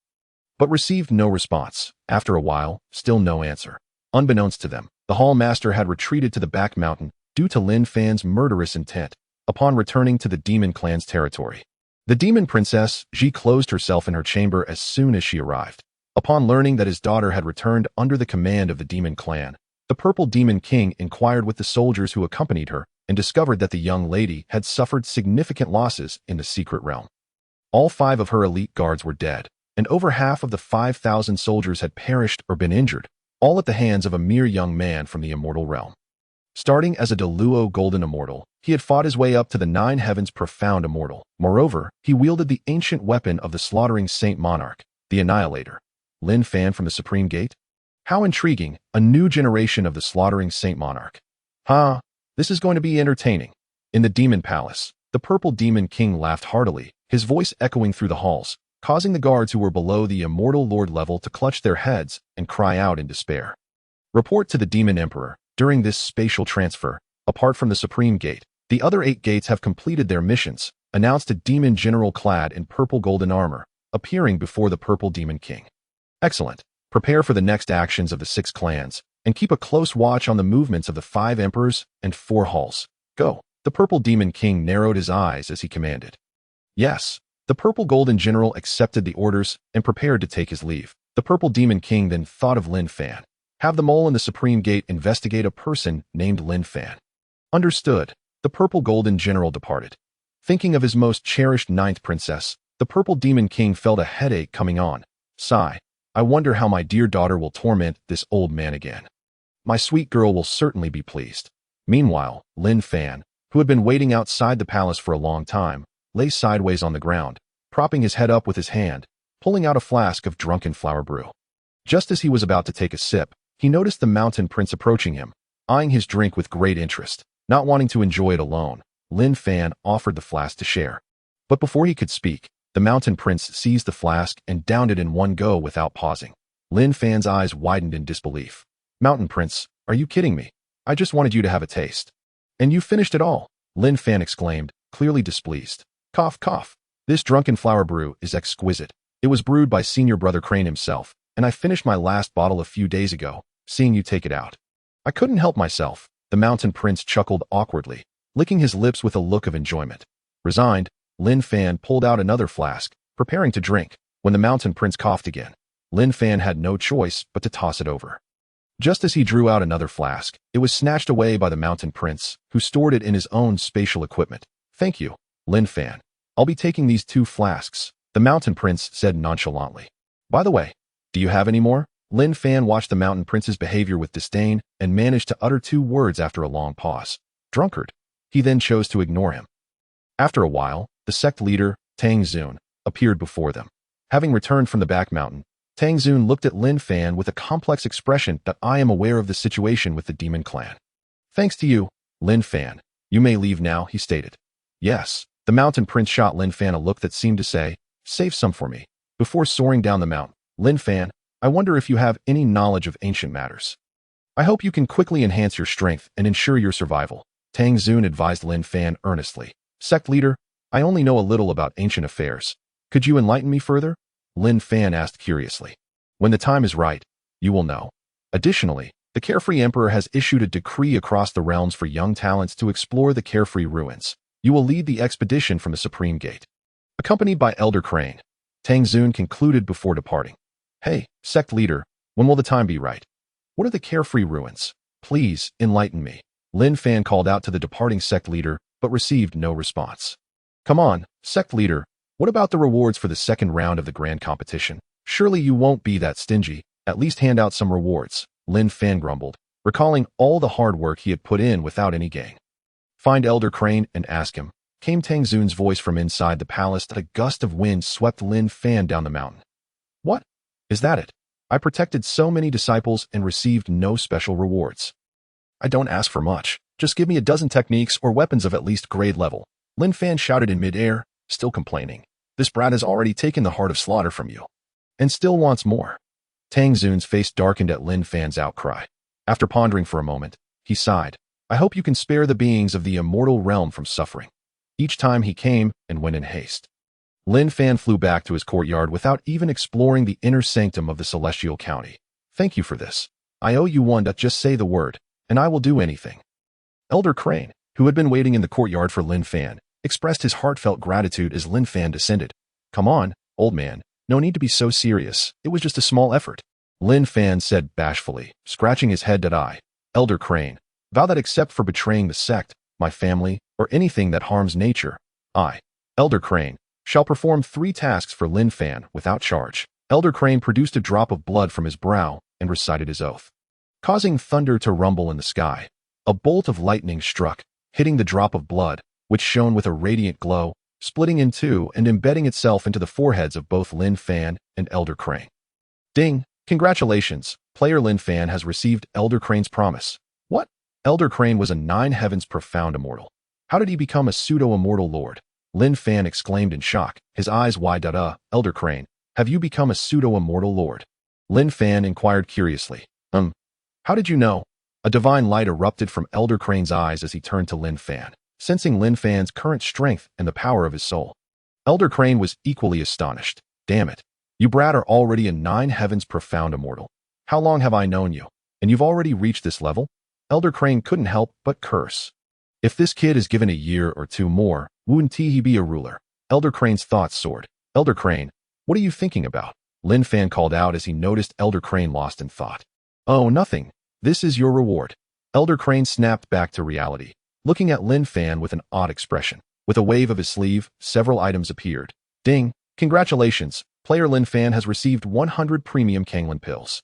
but received no response. After a while, still no answer. Unbeknownst to them, the Hall Master had retreated to the back mountain due to Lin Fan's murderous intent upon returning to the Demon Clan's territory. The Demon Princess, Ji, closed herself in her chamber as soon as she arrived. Upon learning that his daughter had returned under the command of the Demon Clan, the Purple Demon King inquired with the soldiers who accompanied her and discovered that the young lady had suffered significant losses in the secret realm. All 5 of her elite guards were dead, and over half of the 5,000 soldiers had perished or been injured, all at the hands of a mere young man from the immortal realm. Starting as a Deluo Golden Immortal, he had fought his way up to the 9 heavens profound immortal. Moreover, he wielded the ancient weapon of the slaughtering Saint Monarch, the Annihilator. Lin Fan from the Supreme Gate? How intriguing, a new generation of the slaughtering Saint Monarch. This is going to be entertaining. In the demon palace, the purple demon king laughed heartily, his voice echoing through the halls, causing the guards who were below the immortal lord level to clutch their heads and cry out in despair. Report to the demon emperor. During this spatial transfer, apart from the supreme gate, the other 8 gates have completed their missions, announced a demon general clad in purple golden armor, appearing before the purple demon king. Excellent. Prepare for the next actions of the 6 clans, and keep a close watch on the movements of the 5 emperors and 4 halls. Go. The purple demon king narrowed his eyes as he commanded. Yes. The purple golden general accepted the orders and prepared to take his leave. The purple demon king then thought of Lin Fan. Have the mole in the supreme gate investigate a person named Lin Fan. Understood. The purple golden general departed. Thinking of his most cherished 9th princess, the purple demon king felt a headache coming on. Sigh. I wonder how my dear daughter will torment this old man again. My sweet girl will certainly be pleased. Meanwhile, Lin Fan, who had been waiting outside the palace for a long time, lay sideways on the ground, propping his head up with his hand, pulling out a flask of drunken flower brew. Just as he was about to take a sip, he noticed the mountain prince approaching him, eyeing his drink with great interest. Not wanting to enjoy it alone, Lin Fan offered the flask to share. But before he could speak, the mountain prince seized the flask and downed it in one go without pausing. Lin Fan's eyes widened in disbelief. Mountain prince, are you kidding me? I just wanted you to have a taste. And you finished it all, Lin Fan exclaimed, clearly displeased. Cough, cough. This drunken flower brew is exquisite. It was brewed by Senior Brother Crane himself, and I finished my last bottle a few days ago, seeing you take it out. I couldn't help myself. The mountain prince chuckled awkwardly, licking his lips with a look of enjoyment. Resigned, Lin Fan pulled out another flask, preparing to drink, when the mountain prince coughed again. Lin Fan had no choice but to toss it over. Just as he drew out another flask, it was snatched away by the mountain prince, who stored it in his own spatial equipment. Thank you, Lin Fan. I'll be taking these 2 flasks, the mountain prince said nonchalantly. By the way, do you have any more? Lin Fan watched the mountain prince's behavior with disdain and managed to utter 2 words after a long pause. Drunkard. He then chose to ignore him. After a while, the sect leader, Tang Zun, appeared before them. Having returned from the back mountain, Tang Zun looked at Lin Fan with a complex expression that I am aware of the situation with the demon clan. Thanks to you, Lin Fan. You may leave now, he stated. Yes. The mountain prince shot Lin Fan a look that seemed to say, save some for me. Before soaring down the mountain, Lin Fan, I wonder if you have any knowledge of ancient matters. I hope you can quickly enhance your strength and ensure your survival, Tang Zun advised Lin Fan earnestly. Sect leader, I only know a little about ancient affairs. Could you enlighten me further? Lin Fan asked curiously. When the time is right, you will know. Additionally, the Carefree Emperor has issued a decree across the realms for young talents to explore the Carefree ruins. You will lead the expedition from the Supreme Gate. Accompanied by Elder Crane, Tang Zun concluded before departing. Hey, sect leader, when will the time be right? What are the Carefree ruins? Please, enlighten me. Lin Fan called out to the departing sect leader, but received no response. Come on, sect leader, what about the rewards for the second round of the grand competition? Surely you won't be that stingy, at least hand out some rewards, Lin Fan grumbled, recalling all the hard work he had put in without any gain. Find Elder Crane and ask him, came Tang Zun's voice from inside the palace that a gust of wind swept Lin Fan down the mountain. What? Is that it? I protected so many disciples and received no special rewards. I don't ask for much. Just give me a dozen techniques or weapons of at least grade level. Lin Fan shouted in midair, still complaining. This brat has already taken the heart of slaughter from you. And still wants more. Tang Zun's face darkened at Lin Fan's outcry. After pondering for a moment, he sighed. I hope you can spare the beings of the immortal realm from suffering. Each time he came and went in haste. Lin Fan flew back to his courtyard without even exploring the inner sanctum of the celestial county. Thank you for this. I owe you one. Just say the word, and I will do anything. Elder Crane, who had been waiting in the courtyard for Lin Fan, expressed his heartfelt gratitude as Lin Fan descended. Come on, old man, no need to be so serious. It was just a small effort. Lin Fan said bashfully, scratching his head. Elder Crane, vow that except for betraying the sect, my family, or anything that harms nature, I, Elder Crane, shall perform 3 tasks for Lin Fan without charge. Elder Crane produced a drop of blood from his brow and recited his oath. Causing thunder to rumble in the sky, a bolt of lightning struck, hitting the drop of blood, which shone with a radiant glow, splitting in 2 and embedding itself into the foreheads of both Lin Fan and Elder Crane. Ding! Congratulations! Player Lin Fan has received Elder Crane's promise. What? Elder Crane was a 9 heavens profound immortal. How did he become a pseudo-immortal lord? Lin Fan exclaimed in shock, his eyes wide. Elder Crane, have you become a pseudo-immortal lord? Lin Fan inquired curiously. How did you know? A divine light erupted from Elder Crane's eyes as he turned to Lin Fan, sensing Lin Fan's current strength and the power of his soul. Elder Crane was equally astonished. Damn it. You brat are already in 9 heavens profound immortal. How long have I known you? And you've already reached this level? Elder Crane couldn't help but curse. If this kid is given a year or 2 more, wouldn't he be a ruler? Elder Crane's thoughts soared. Elder Crane, what are you thinking about? Lin Fan called out as he noticed Elder Crane lost in thought. Oh, nothing. This is your reward. Elder Crane snapped back to reality, looking at Lin Fan with an odd expression. With a wave of his sleeve, several items appeared. Ding! Congratulations! Player Lin Fan has received 100 premium Kanglin pills.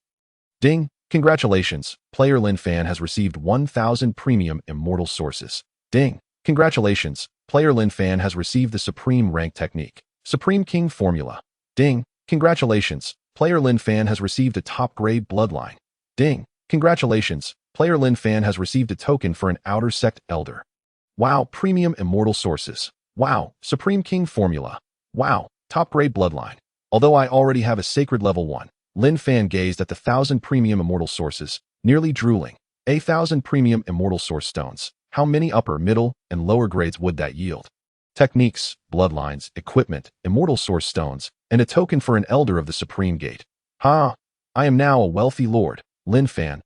Ding! Congratulations! Player Lin Fan has received 1,000 premium immortal sources. Ding! Congratulations! Player Lin Fan has received the Supreme Rank Technique. Supreme King Formula. Ding! Congratulations! Player Lin Fan has received a top-grade bloodline. Ding! Congratulations! Player Lin Fan has received a token for an Outer Sect Elder. Wow! Premium Immortal Sources. Wow! Supreme King Formula. Wow! Top-grade bloodline. Although I already have a Sacred Level 1, Lin Fan gazed at the 1,000 premium immortal sources, nearly drooling. 1,000 premium immortal source stones. How many upper, middle, and lower grades would that yield? Techniques, bloodlines, equipment, immortal source stones, and a token for an elder of the Supreme Gate. Ha! I am now a wealthy lord. Lin Fan,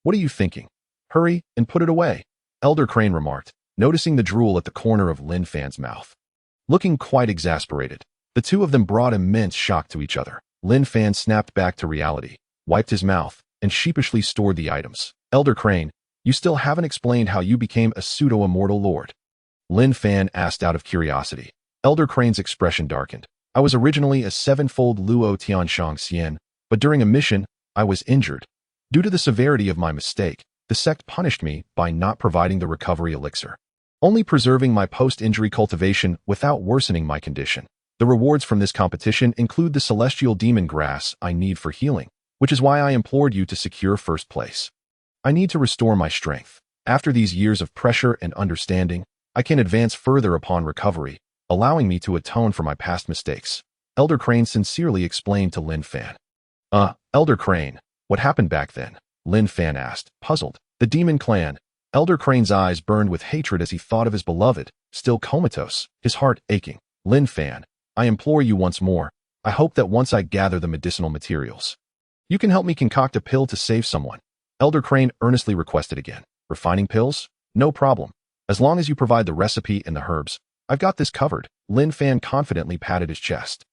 what are you thinking? Hurry and put it away, Elder Crane remarked, noticing the drool at the corner of Lin Fan's mouth. Looking quite exasperated, the two of them brought immense shock to each other. Lin Fan snapped back to reality, wiped his mouth, and sheepishly stored the items. Elder Crane, you still haven't explained how you became a pseudo-immortal lord. Lin Fan asked out of curiosity. Elder Crane's expression darkened. I was originally a 7-fold Luo Tianshang Xian, but during a mission, I was injured. Due to the severity of my mistake, the sect punished me by not providing the recovery elixir, only preserving my post-injury cultivation without worsening my condition. The rewards from this competition include the celestial demon grass I need for healing, which is why I implored you to secure first place. I need to restore my strength. After these years of pressure and understanding, I can advance further upon recovery, allowing me to atone for my past mistakes. Elder Crane sincerely explained to Lin Fan. Elder Crane, what happened back then? Lin Fan asked, puzzled. The demon clan. Elder Crane's eyes burned with hatred as he thought of his beloved, still comatose, his heart aching. Lin Fan, I implore you once more. I hope that once I gather the medicinal materials, you can help me concoct a pill to save someone. Elder Crane earnestly requested again. Refining pills? No problem. As long as you provide the recipe and the herbs, I've got this covered. Lin Fan confidently patted his chest.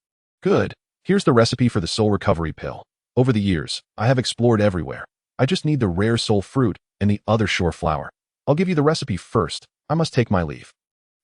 Good. Here's the recipe for the soul recovery pill. Over the years, I have explored everywhere. I just need the rare soul fruit and the other shore flower. I'll give you the recipe first. I must take my leave.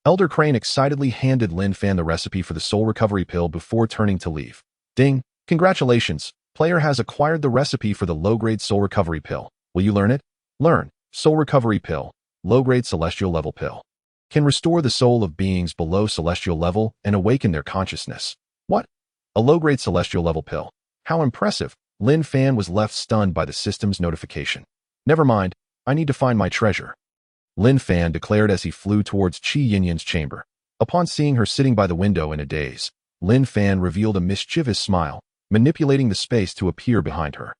Elder Crane excitedly handed Lin Fan the recipe for the soul recovery pill before turning to leave. Ding! Congratulations! Player has acquired the recipe for the low-grade soul recovery pill. Will you learn it? Learn. Soul recovery pill. Low-grade celestial level pill. Can restore the soul of beings below celestial level and awaken their consciousness. What? A low-grade celestial level pill. How impressive! Lin Fan was left stunned by the system's notification. Never mind. I need to find my treasure, Lin Fan declared as he flew towards Qi Yinyan's chamber. Upon seeing her sitting by the window in a daze, Lin Fan revealed a mischievous smile, manipulating the space to appear behind her.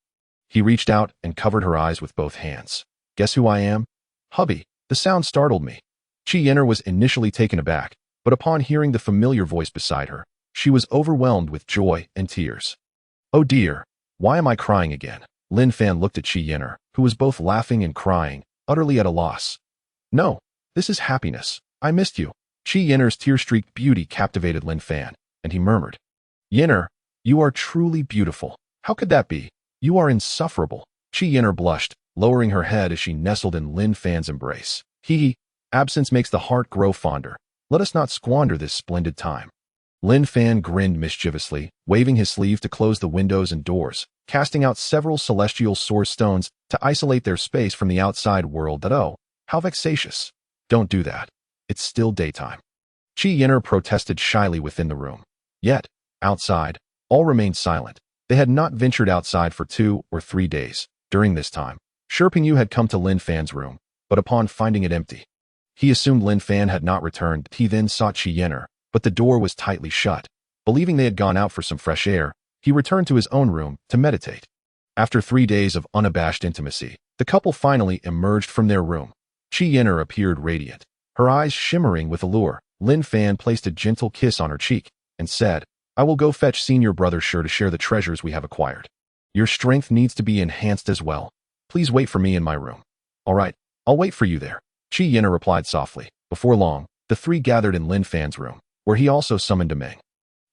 He reached out and covered her eyes with both hands. Guess who I am? Hubby. The sound startled me. Qi Yin'er was initially taken aback, but upon hearing the familiar voice beside her, she was overwhelmed with joy and tears. Oh dear, why am I crying again? Lin Fan looked at Qi Yin'er, who was both laughing and crying, utterly at a loss. No, this is happiness. I missed you. Qi Yin'er's tear-streaked beauty captivated Lin Fan, and he murmured, Yin'er, you are truly beautiful. How could that be? You are insufferable. Qi Yin'er blushed, lowering her head as she nestled in Lin Fan's embrace. Hee, absence makes the heart grow fonder. Let us not squander this splendid time. Lin Fan grinned mischievously, waving his sleeve to close the windows and doors, casting out several celestial source stones to isolate their space from the outside world. Oh, how vexatious. Don't do that. It's still daytime. Qi Yin'er protested shyly within the room. Yet, outside, all remained silent. They had not ventured outside for 2 or 3 days. During this time, Shi Pingyu had come to Lin Fan's room, but upon finding it empty, He assumed Lin Fan had not returned. He then sought Qi Yen'er, but the door was tightly shut. Believing they had gone out for some fresh air, he returned to his own room to meditate. After 3 days of unabashed intimacy, the couple finally emerged from their room. Qi Yen'er appeared radiant, her eyes shimmering with allure. Lin Fan placed a gentle kiss on her cheek and said, "I will go fetch senior brother Shi to share the treasures we have acquired. Your strength needs to be enhanced as well. Please wait for me in my room." "All right, I'll wait for you there," Qi Yen'er replied softly. Before long, the three gathered in Lin Fan's room, where he also summoned Demeng.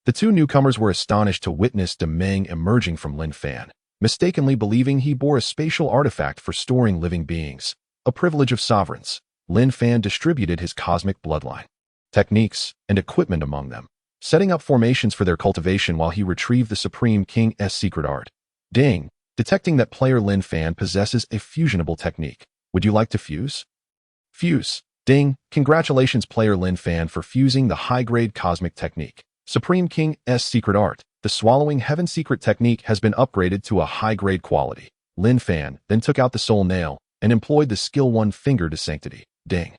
The two newcomers were astonished to witness Demeng emerging from Lin Fan, mistakenly believing he bore a spatial artifact for storing living beings, a privilege of sovereigns. Lin Fan distributed his cosmic bloodline, techniques, and equipment among them, setting up formations for their cultivation while he retrieved the Supreme King's secret art. Ding! Detecting that player Lin Fan possesses a fusionable technique. Would you like to fuse? Fuse. Ding! Congratulations player Lin Fan for fusing the high-grade cosmic technique. Supreme King's secret art, the swallowing heaven secret technique has been upgraded to a high-grade quality. Lin Fan then took out the soul nail and employed the skill 1 finger to sanctity. Ding!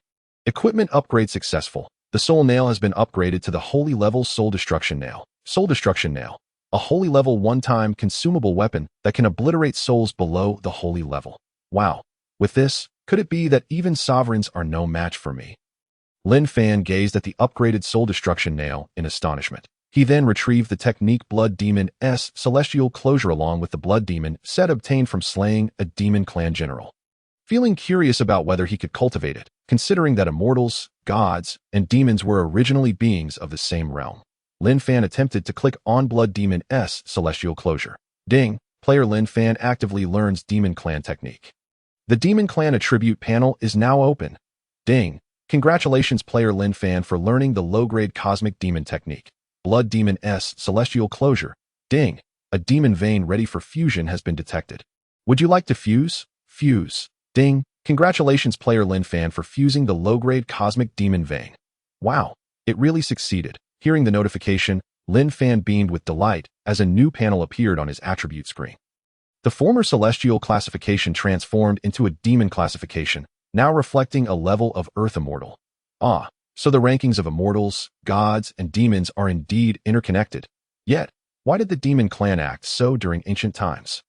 Equipment upgrade successful. The soul nail has been upgraded to the holy level soul destruction nail. Soul destruction nail, a holy level one-time consumable weapon that can obliterate souls below the holy level. Wow! With this, could it be that even sovereigns are no match for me? Lin Fan gazed at the upgraded soul destruction nail in astonishment. He then retrieved the technique Blood Demon's celestial closure along with the Blood Demon set obtained from slaying a demon clan general. Feeling curious about whether he could cultivate it, considering that immortals, gods, and demons were originally beings of the same realm, Lin Fan attempted to click on Blood Demon's celestial closure. Ding! Player Lin Fan actively learns Demon Clan technique. The Demon Clan attribute panel is now open. Ding! Congratulations player Lin Fan for learning the low-grade cosmic demon technique. Blood Demon's celestial closure. Ding! A demon vein ready for fusion has been detected. Would you like to fuse? Fuse. Ding! Congratulations player Lin Fan for fusing the low-grade cosmic demon vein. Wow! It really succeeded. Hearing the notification, Lin Fan beamed with delight as a new panel appeared on his attribute screen. The former celestial classification transformed into a demon classification, now reflecting a level of Earth Immortal. Ah, so the rankings of immortals, gods, and demons are indeed interconnected. Yet, why did the demon clan act so during ancient times?